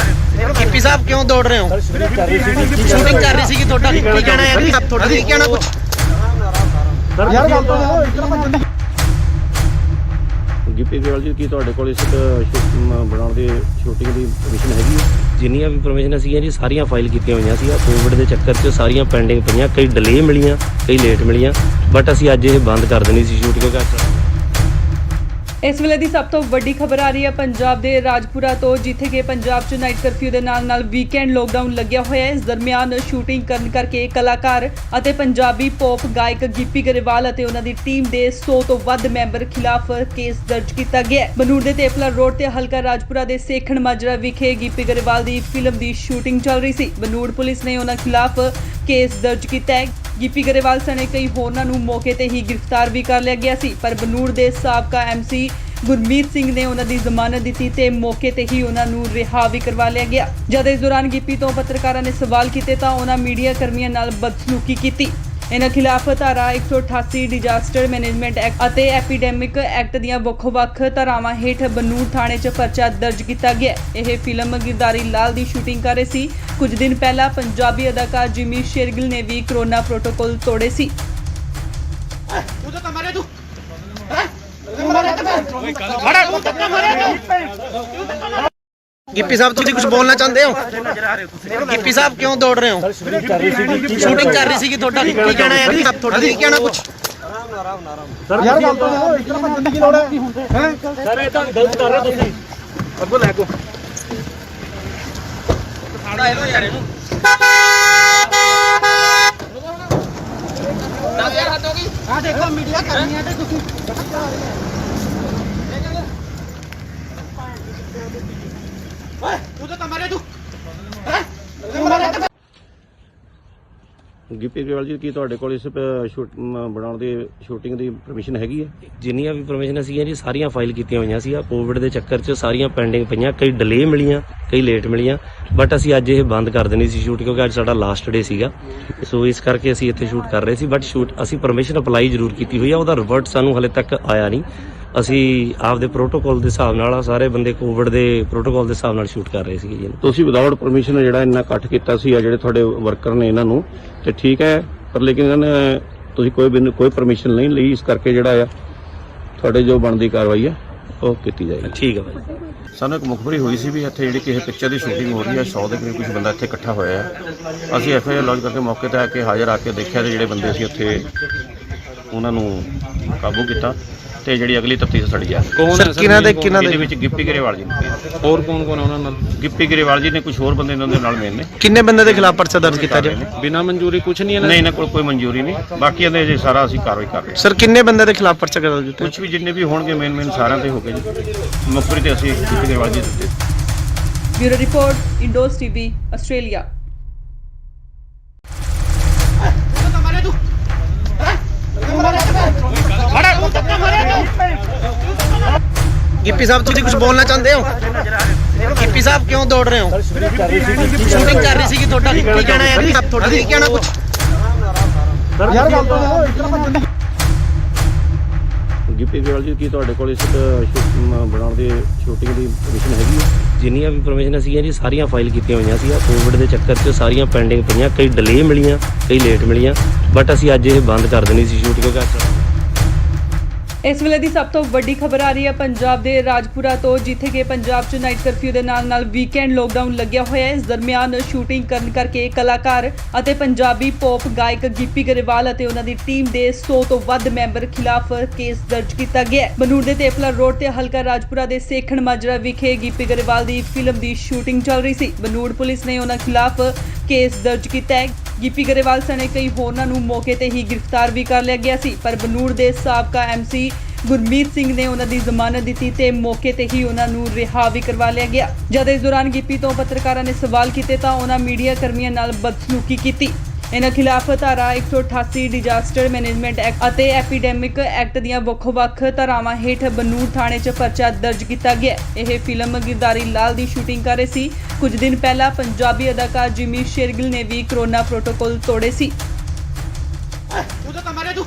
[SPEAKER 1] ਗਿੱਪੀ ਸਾਹਿਬ ਕਿਉਂ ਦੌੜ ਰਹੇ ਹੋ? ਸ਼ੂਟਿੰਗ ਕਰ ਰਹੀ ਸੀਗੀ, ਤੁਹਾਡਾ ਕੀ ਕਹਿਣਾ ਹੈ? ਤੁਹਾਡਾ ਕੀ ਕਹਿਣਾ ਕੁਝ?
[SPEAKER 5] ਯਾਰ ਗੱਲ ਤਾਂ ਸੁਣੋ, ਇਤਨਾ ਭੱਜਣ ਦੀ
[SPEAKER 2] ਗਿੱਪੀ ਗਰੇਵਾਲ ਜੀ ਕੀ ਤੁਹਾਡੇ ਕੋਲ ਇਸ ਬਣਾਉਣ ਦੀ ਸ਼ੂਟਿੰਗ ਦੀ ਪਰਮਿਸ਼ਨ ਹੈਗੀ ਹੈ?
[SPEAKER 3] ਜਿੰਨੀਆਂ ਵੀ ਪਰਮਿਸ਼ਨਾਂ ਸੀਗੀਆਂ ਜੀ ਸਾਰੀਆਂ ਫਾਈਲ ਕੀਤੀਆਂ ਹੋਈਆਂ ਸੀ। ਕੋਵਿਡ ਦੇ ਚੱਕਰ 'ਚ ਸਾਰੀਆਂ ਪੈਂਡਿੰਗ ਪਈਆਂ, ਕਈ ਡਿਲੇ ਮਿਲੀਆਂ, ਕਈ ਲੇਟ ਮਿਲੀਆਂ, ਬਟ ਅਸੀਂ ਅੱਜ ਇਹ ਬੰਦ ਕਰ ਦੇਣੀ ਸੀ ਸ਼ੂਟ ਕਿਉਂਕਿ
[SPEAKER 4] ਇਸ ਵੇਲੇ ਦੀ ਸਭ ਤੋਂ ਵੱਡੀ ਖਬਰ ਆ ਰਹੀ ਹੈ ਪੰਜਾਬ ਦੇ ਰਾਜਪੁਰਾ ਤੋਂ, ਜਿੱਥੇ ਕਿ ਪੰਜਾਬ 'ਚ ਨਾਈਟ ਕਰਫਿਊ ਦੇ ਨਾਲ ਵੀਕਐਂਡ ਲੋਕਡਾਊਨ ਲੱਗਿਆ ਹੋਇਆ ਹੈ। ਇਸ ਦਰਮਿਆਨ ਸ਼ੂਟਿੰਗ ਕਰਨ ਕਰਕੇ ਕਲਾਕਾਰ ਅਤੇ ਪੰਜਾਬੀ ਪੌਪ ਗਾਇਕ ਗਿੱਪੀ ਗਰੇਵਾਲ ਅਤੇ ਉਹਨਾਂ ਦੀ ਟੀਮ ਦੇ 100 ਤੋਂ ਵੱਧ ਮੈਂਬਰ ਖਿਲਾਫ ਕੇਸ ਦਰਜ ਕੀਤਾ ਗਿਆ ਹੈ। ਬਨੂੜ ਦੇ ਤੇਪਲਾ ਰੋਡ ਤੇ ਹਲਕਾ ਰਾਜਪੁਰਾ ਦੇ ਸੇਖਣ ਮਾਜਰਾ ਵਿਖੇ ਗਿੱਪੀ ਗਰੇਵਾਲ ਦੀ ਫਿਲਮ ਦੀ ਸ਼ੂਟਿੰਗ ਚੱਲ ਰਹੀ ਸੀ। ਬਨੂੜ ਪੁਲਿਸ ਨੇ ਉਹਨਾਂ ਖਿਲਾਫ ਕੇਸ ਦਰਜ ਕੀਤਾ ਹੈ। ਗਿੱਪੀ ਗਰੇਵਾਲ ਸਣੇ ਕਈ ਹੋਰਨਾਂ ਨੂੰ ਮੌਕੇ ਤੇ ਹੀ ਗ੍ਰਿਫਤਾਰ ਵੀ ਕਰ ਲਿਆ ਗਿਆ ਸੀ, ਪਰ ਬਨੂੜ ਦੇ ਸਾਬਕਾ ਐਮਸੀ ਗੁਰਮੀਤ ਸਿੰਘ ਨੇ ਉਹਨਾਂ ਦੀ ਜ਼ਮਾਨਤ ਦਿੱਤੀ ਤੇ ਮੌਕੇ ਤੇ ਹੀ ਉਹਨਾਂ ਨੂੰ ਰਿਹਾ ਵੀ ਕਰਵਾ ਲਿਆ ਗਿਆ। ਜਦ ਇਸ ਦੌਰਾਨ ਗਿੱਪੀ ਤੋਂ ਪੱਤਰਕਾਰਾਂ ਨੇ ਸਵਾਲ ਕੀਤੇ ਤਾਂ ਉਹਨਾਂ ਮੀਡੀਆ ਕਰਮੀਆਂ ਨਾਲ ਬਦਸਲੂਕੀ ਕੀਤੀ। ਇਹਨਾਂ ਖਿਲਾਫ ਧਾਰਾ 188 ਡਿਜ਼ਾਸਟਰ ਮੈਨੇਜਮੈਂਟ ਐਕਟ ਅਤੇ ਐਪੀਡੈਮਿਕ ਐਕਟ ਦੀਆਂ ਵੱਖ-ਵੱਖ ਧਾਰਾਵਾਂ ਹੇਠ ਬਨੂੜ ਥਾਣੇ 'ਚ ਪਰਚਾ ਦਰਜ ਕੀਤਾ ਗਿਆ। ਇਹ ਫਿਲਮ ਗਿਰਦਾਰੀ ਲਾਲ ਦੀ ਸ਼ੂਟਿੰਗ ਕਰ ਰਹੇ ਸੀ। ਕੁਝ ਦਿਨ ਪਹਿਲਾਂ ਪੰਜਾਬੀ ਅਦਾਕਾਰ ਜਿਮੀ ਸ਼ੇਰਗਿਲ ਨੇ ਵੀ ਕੋਰੋਨਾ ਪ੍ਰੋਟੋਕਾਲ ਤੋੜੇ ਸੀ।
[SPEAKER 1] गिप्पी साहब तुम कुछ बोलना चाहते हो? गिप्पी साहब क्यों दौड़ रहे हो? शूटिंग कर रही सी थोड़ा की कहना है जी? थोड़ा की कहना कुछ
[SPEAKER 5] ਯਾਰ ਗੱਲ ਤਾਂ ਸੁਣੋ, ਇਤਨਾ ਭੱਜਣ ਦੀ ਕੀ ਲੋੜ ਹੈ? ਸਰ ਇਹ ਤਾਂ ਗਲਤ ਕਰ ਰਹੇ ਹੋ ਤੁਸੀਂ। ਅੱਗੋਂ ਲੈ ਕੋ
[SPEAKER 1] ਸਾੜਾ ਇਹੋ ਯਾਰ ਇਹਨੂੰ ਨਾ ਯਾਰ ਹੱਦ ਹੋ ਗਈ। ਆ ਦੇਖੋ ਮੀਡੀਆ ਕਰਨੀ ਹੈ ਤੇ ਤੁਸੀਂ ਓਏ ਤੂੰ ਤਾਂ ਮਰੇ ਤੂੰ ਹੈ
[SPEAKER 2] ਗਿੱਪੀ ਗਰੇਵਾਲ ਜੀ ਕੀ ਤੁਹਾਡੇ ਕੋਲ ਇਸ ਬਣਾਉਣ ਦੀ ਸ਼ੂਟਿੰਗ ਦੀ ਪਰਮਿਸ਼ਨ ਹੈਗੀ ਹੈ?
[SPEAKER 3] ਜਿੰਨੀਆਂ ਵੀ ਪਰਮਿਸ਼ਨਾਂ ਸੀਗੀਆਂ ਜੀ ਸਾਰੀਆਂ ਫਾਈਲ ਕੀਤੀਆਂ ਹੋਈਆਂ ਸੀ। ਕੋਵਿਡ ਦੇ ਚੱਕਰ 'ਚ ਸਾਰੀਆਂ ਪੈਂਡਿੰਗ ਪਈਆਂ, ਕਈ ਡਿਲੇ ਮਿਲੀਆਂ, ਕਈ ਲੇਟ ਮਿਲੀਆਂ, ਬਟ ਅਸੀਂ ਅੱਜ ਇਹ ਬੰਦ ਕਰ ਦੇਣੀ ਸੀ ਸ਼ੂਟ ਕਿਉਂਕਿ ਅੱਜ ਸਾਡਾ ਲਾਸਟ ਡੇ ਸੀਗਾ। ਸੋ ਇਸ ਕਰਕੇ ਅਸੀਂ ਇੱਥੇ ਸ਼ੂਟ ਕਰ ਰਹੇ ਸੀ, ਬਟ ਅਸੀਂ ਪਰਮਿਸ਼ਨ ਅਪਲਾਈ ਜ਼ਰੂਰ ਕੀਤੀ ਹੋਈ ਆ, ਉਹਦਾ ਰਿਵਰਟ ਸਾਨੂੰ ਹਲੇ ਤੱਕ ਆਇਆ ਨਹੀਂ। ਅਸੀਂ ਆਪਦੇ ਪ੍ਰੋਟੋਕਾਲ ਦੇ ਹਿਸਾਬ ਨਾਲ ਸਾਰੇ ਬੰਦੇ ਕੋਵਿਡ ਦੇ ਪ੍ਰੋਟੋਕਾਲ ਦੇ ਹਿਸਾਬ ਨਾਲ ਸ਼ੂਟ ਕਰ ਰਹੇ ਸੀਗੇ ਜੀ।
[SPEAKER 2] ਤੁਸੀਂ ਵਿਦਆਊਟ ਪਰਮਿਸ਼ਨ ਜਿਹੜਾ ਇੰਨਾ ਇਕੱਠ ਕੀਤਾ ਸੀ ਜਿਹੜੇ ਤੁਹਾਡੇ ਵਰਕਰ ਨੇ ਇਹਨਾਂ ਨੂੰ, ਤੇ ਠੀਕ ਹੈ, ਪਰ ਲੇਕਿਨ ਇਹਨਾਂ ਨੇ ਤੁਸੀਂ ਕੋਈ ਪਰਮਿਸ਼ਨ ਨਹੀਂ ਲਈ, ਇਸ ਕਰਕੇ ਜਿਹੜਾ ਆ ਤੁਹਾਡੇ ਜੋ ਬਣਦੀ ਕਾਰਵਾਈ ਹੈ ਉਹ ਕੀਤੀ ਜਾਏਗੀ।
[SPEAKER 3] ਠੀਕ ਹੈ ਭਾਈ।
[SPEAKER 2] ਸਾਨੂੰ ਇੱਕ ਮੁਖਬਰੀ ਹੋਈ ਸੀ ਵੀ ਇੱਥੇ ਜਿਹੜੀ ਕਿਸੇ ਪਿਕਚਰ ਦੀ ਸ਼ੂਟਿੰਗ ਹੋ ਰਹੀ ਹੈ, 100 ਦੇ ਕਰੀਬ ਕੁਝ ਬੰਦਾ ਇੱਥੇ ਇਕੱਠਾ ਹੋਇਆ ਹੈ। ਅਸੀਂ ਐਫਆਈਆਰ ਲੌਂਚ ਕਰਕੇ ਮੌਕੇ ਤੇ ਆ ਕੇ ਹਾਜ਼ਰ ਆ ਕੇ ਦੇਖਿਆ ਤੇ ਜਿਹੜੇ ਬੰਦੇ ਸੀ ਉੱਥੇ ਉਹਨਾਂ ਨੂੰ ਕਾਬੂ ਕੀਤਾ ਤੇ ਜਿਹੜੀ ਅਗਲੀ ਤਫਤੀਸ਼ ਸਾਡੀ ਆ।
[SPEAKER 6] ਕੌਣ ਹੈ ਸਰ?
[SPEAKER 2] ਇਹਦੇ ਵਿੱਚ ਗਿੱਪੀ ਗਰੇਵਾਲ ਜੀ ਨੇ,
[SPEAKER 6] ਹੋਰ ਕੌਣ ਕੌਣ ਹੈ ਉਹਨਾਂ ਨਾਲ?
[SPEAKER 2] ਗਿੱਪੀ ਗਰੇਵਾਲ ਜੀ ਨੇ, ਕੁਝ ਹੋਰ ਬੰਦੇ ਇਹਨਾਂ ਦੇ ਨਾਲ ਮੇਨ ਨੇ।
[SPEAKER 1] ਕਿੰਨੇ ਬੰਦੇ ਦੇ ਖਿਲਾਫ ਪਰਚਾ ਦਰਜ ਕੀਤਾ ਜੀ?
[SPEAKER 6] ਬਿਨਾਂ ਮਨਜ਼ੂਰੀ ਕੁਝ ਨਹੀਂ ਹੈ
[SPEAKER 2] ਨਹੀਂ, ਇਹਨਾਂ ਕੋਲ ਕੋਈ ਮਨਜ਼ੂਰੀ ਨਹੀਂ, ਬਾਕੀ ਇਹਦੇ ਜੇ ਸਾਰਾ ਅਸੀਂ ਕਾਰਵਾਈ ਕਰ ਰਹੇ ਹਾਂ।
[SPEAKER 1] ਸਰ ਕਿੰਨੇ ਬੰਦੇ ਦੇ ਖਿਲਾਫ ਪਰਚਾ ਦਰਜ ਕੀਤਾ?
[SPEAKER 2] ਕੁਝ ਵੀ ਜਿੰਨੇ ਵੀ ਹੋਣਗੇ ਮੇਨ ਸਾਰਿਆਂ ਤੇ ਹੋ ਗਏ ਜੀ। ਮੁਖਬਰੀ ਤੇ ਅਸੀਂ ਗਿੱਪੀ ਗਰੇਵਾਲ ਜੀ ਦਿੱਤੇ।
[SPEAKER 4] Bureau report, Indos TV, Australia.
[SPEAKER 1] Gippy sahab तुम कुछ बोलना चाहते हो? गिप्पी साहब क्यों दौड़ रहे हो? शूटिंग कर रही सी थोड़ा की कहना है जी? थोड़ा की कहना कुछ
[SPEAKER 5] ਯਾਰ ਗੱਲ ਤਾਂ ਸੁਣੋ, ਇਤਨਾ ਭੱਜਣ ਦੀ
[SPEAKER 2] ਗਿੱਪੀ ਗਰੇਵਾਲ ਜੀ ਕੀ ਤੁਹਾਡੇ ਕੋਲ ਇਸ ਬਣਾਉਣ ਦੀ ਸ਼ੂਟਿੰਗ ਦੀ ਪਰਮਿਸ਼ਨ ਹੈਗੀ ਹੈ?
[SPEAKER 3] ਜਿੰਨੀਆਂ ਵੀ ਪਰਮਿਸ਼ਨਾਂ ਸੀਗੀਆਂ ਜੀ ਸਾਰੀਆਂ ਫਾਈਲ ਕੀਤੀਆਂ ਹੋਈਆਂ ਸੀ। ਕੋਵਿਡ ਦੇ ਚੱਕਰ 'ਚ ਸਾਰੀਆਂ ਪੈਂਡਿੰਗ ਪਈਆਂ, ਕਈ ਡਿਲੇ ਮਿਲੀਆਂ, ਕਈ ਲੇਟ ਮਿਲੀਆਂ, ਬਟ ਅਸੀਂ ਅੱਜ ਇਹ ਬੰਦ ਕਰ ਦੇਣੀ ਸੀ ਸ਼ੂਟ ਕਿਉਂਕਿ
[SPEAKER 4] ਇਸ ਵੇਲੇ ਦੀ ਸਭ ਤੋਂ ਵੱਡੀ ਖਬਰ ਆ ਰਹੀ ਹੈ ਪੰਜਾਬ ਦੇ ਰਾਜਪੁਰਾ ਤੋਂ, ਜਿੱਥੇ ਕਿ ਪੰਜਾਬ 'ਚ ਨਾਈਟ ਕਰਫਿਊ ਦੇ ਨਾਲ ਵੀਕਐਂਡ ਲੋਕਡਾਊਨ ਲੱਗਿਆ ਹੋਇਆ ਹੈ। ਇਸ ਦਰਮਿਆਨ ਸ਼ੂਟਿੰਗ ਕਰਨ ਕਰਕੇ ਕਲਾਕਾਰ ਅਤੇ ਪੰਜਾਬੀ ਪੌਪ ਗਾਇਕ ਗਿੱਪੀ ਗਰੇਵਾਲ ਅਤੇ ਉਹਨਾਂ ਦੀ ਟੀਮ ਦੇ 100 ਤੋਂ ਵੱਧ ਮੈਂਬਰ ਖਿਲਾਫ ਕੇਸ ਦਰਜ ਕੀਤਾ ਗਿਆ ਹੈ। ਬਨੂੜ ਦੇ ਤੇਪਲਾ ਰੋਡ ਤੇ ਹਲਕਾ ਰਾਜਪੁਰਾ ਦੇ ਸੇਖਣ ਮਾਜਰਾ ਵਿਖੇ ਗਿੱਪੀ ਗਰੇਵਾਲ ਦੀ ਫਿਲਮ ਦੀ ਸ਼ੂਟਿੰਗ ਚੱਲ ਰਹੀ ਸੀ। ਬਨੂੜ ਪੁਲਿਸ ਨੇ ਉਹਨਾਂ ਖਿਲਾਫ ਕੇਸ ਦਰਜ ਕੀਤਾ ਹੈ। ਗਿੱਪੀ ਗਰੇਵਾਲ ਸਣੇ ਕਈ ਹੋਰਨਾਂ ਨੂੰ ਮੌਕੇ ਤੇ ਹੀ ਗ੍ਰਿਫਤਾਰ ਵੀ ਕਰ ਲਿਆ ਗਿਆ ਸੀ, ਪਰ ਬਨੂੜ ਦੇ ਸਾਬਕਾ ਐਮਸੀ ਗੁਰਮੀਤ ਸਿੰਘ ਨੇ ਉਹਨਾਂ ਦੀ ਜ਼ਮਾਨਤ ਦਿੱਤੀ ਤੇ ਮੌਕੇ ਤੇ ਹੀ ਉਹਨਾਂ ਨੂੰ ਰਿਹਾ ਵੀ ਕਰਵਾ ਲਿਆ ਗਿਆ। ਜਦ ਇਸ ਦੌਰਾਨ ਗਿੱਪੀ ਤੋਂ ਪੱਤਰਕਾਰਾਂ ਨੇ ਸਵਾਲ ਕੀਤੇ ਤਾਂ ਉਹਨਾਂ ਮੀਡੀਆ ਕਰਮੀਆਂ ਨਾਲ ਬਦਸਲੂਕੀ ਕੀਤੀ। ਇਹਨਾਂ ਖਿਲਾਫ ਧਾਰਾ 188 ਡਿਜ਼ਾਸਟਰ ਮੈਨੇਜਮੈਂਟ ਐਕਟ ਅਤੇ ਐਪੀਡੈਮਿਕ ਐਕਟ ਦੀਆਂ ਵੱਖ-ਵੱਖ ਧਾਰਾਵਾਂ ਹੇਠ ਬਨੂੜ ਥਾਣੇ 'ਚ ਪਰਚਾ ਦਰਜ ਕੀਤਾ ਗਿਆ। ਇਹ ਫਿਲਮ ਗਿਰਦਾਰੀ ਲਾਲ ਦੀ ਸ਼ੂਟਿੰਗ ਕਰ ਰਹੇ ਸੀ। ਕੁਝ ਦਿਨ ਪਹਿਲਾਂ ਪੰਜਾਬੀ ਅਦਾਕਾਰ ਜਿਮੀ ਸ਼ੇਰਗਿਲ ਨੇ ਵੀ ਕੋਰੋਨਾ ਪ੍ਰੋਟੋਕਾਲ ਤੋੜੇ ਸੀ।
[SPEAKER 1] ਤੂੰ ਤਾਂ ਮਰੇ ਤੂੰ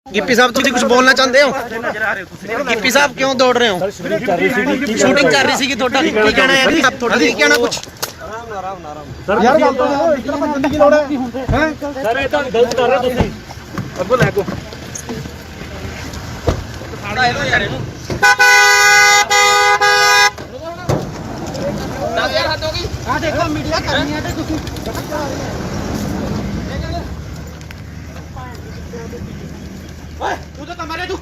[SPEAKER 1] गिप्पी साहब तुम कुछ बोलना चाहते हो? गिप्पी साहब क्यों दौड़ रहे हो? शूटिंग कर रही सी थोड़ा की कहना है जी? थोड़ा की कहना कुछ
[SPEAKER 5] ਸਰ ਯਾਰ ਗੱਲ ਤਾਂ ਇਸ ਤਰ੍ਹਾਂ ਭੱਜਣ ਦੀ ਲੋੜ ਹੈ ਹੈ ਸਰ ਇਹ ਤਾਂ ਗਲਤ ਕਰ ਰਹੇ ਤੁਸੀਂ ਅੱਗੋਂ ਲੈ ਕੋ
[SPEAKER 1] ਸਾੜਾ ਇਹੋ ਯਾਰ ਇਹਨੂੰ 10000 ਹੱਦ ਹੋ ਗਈ ਆ ਦੇਖੋ ਮੀਡੀਆ ਕਰਨੀ ਹੈ ਤੇ ਤੁਸੀਂ ਓਏ ਤੂੰ ਤਾਂ ਮਾਰੇ ਤੂੰ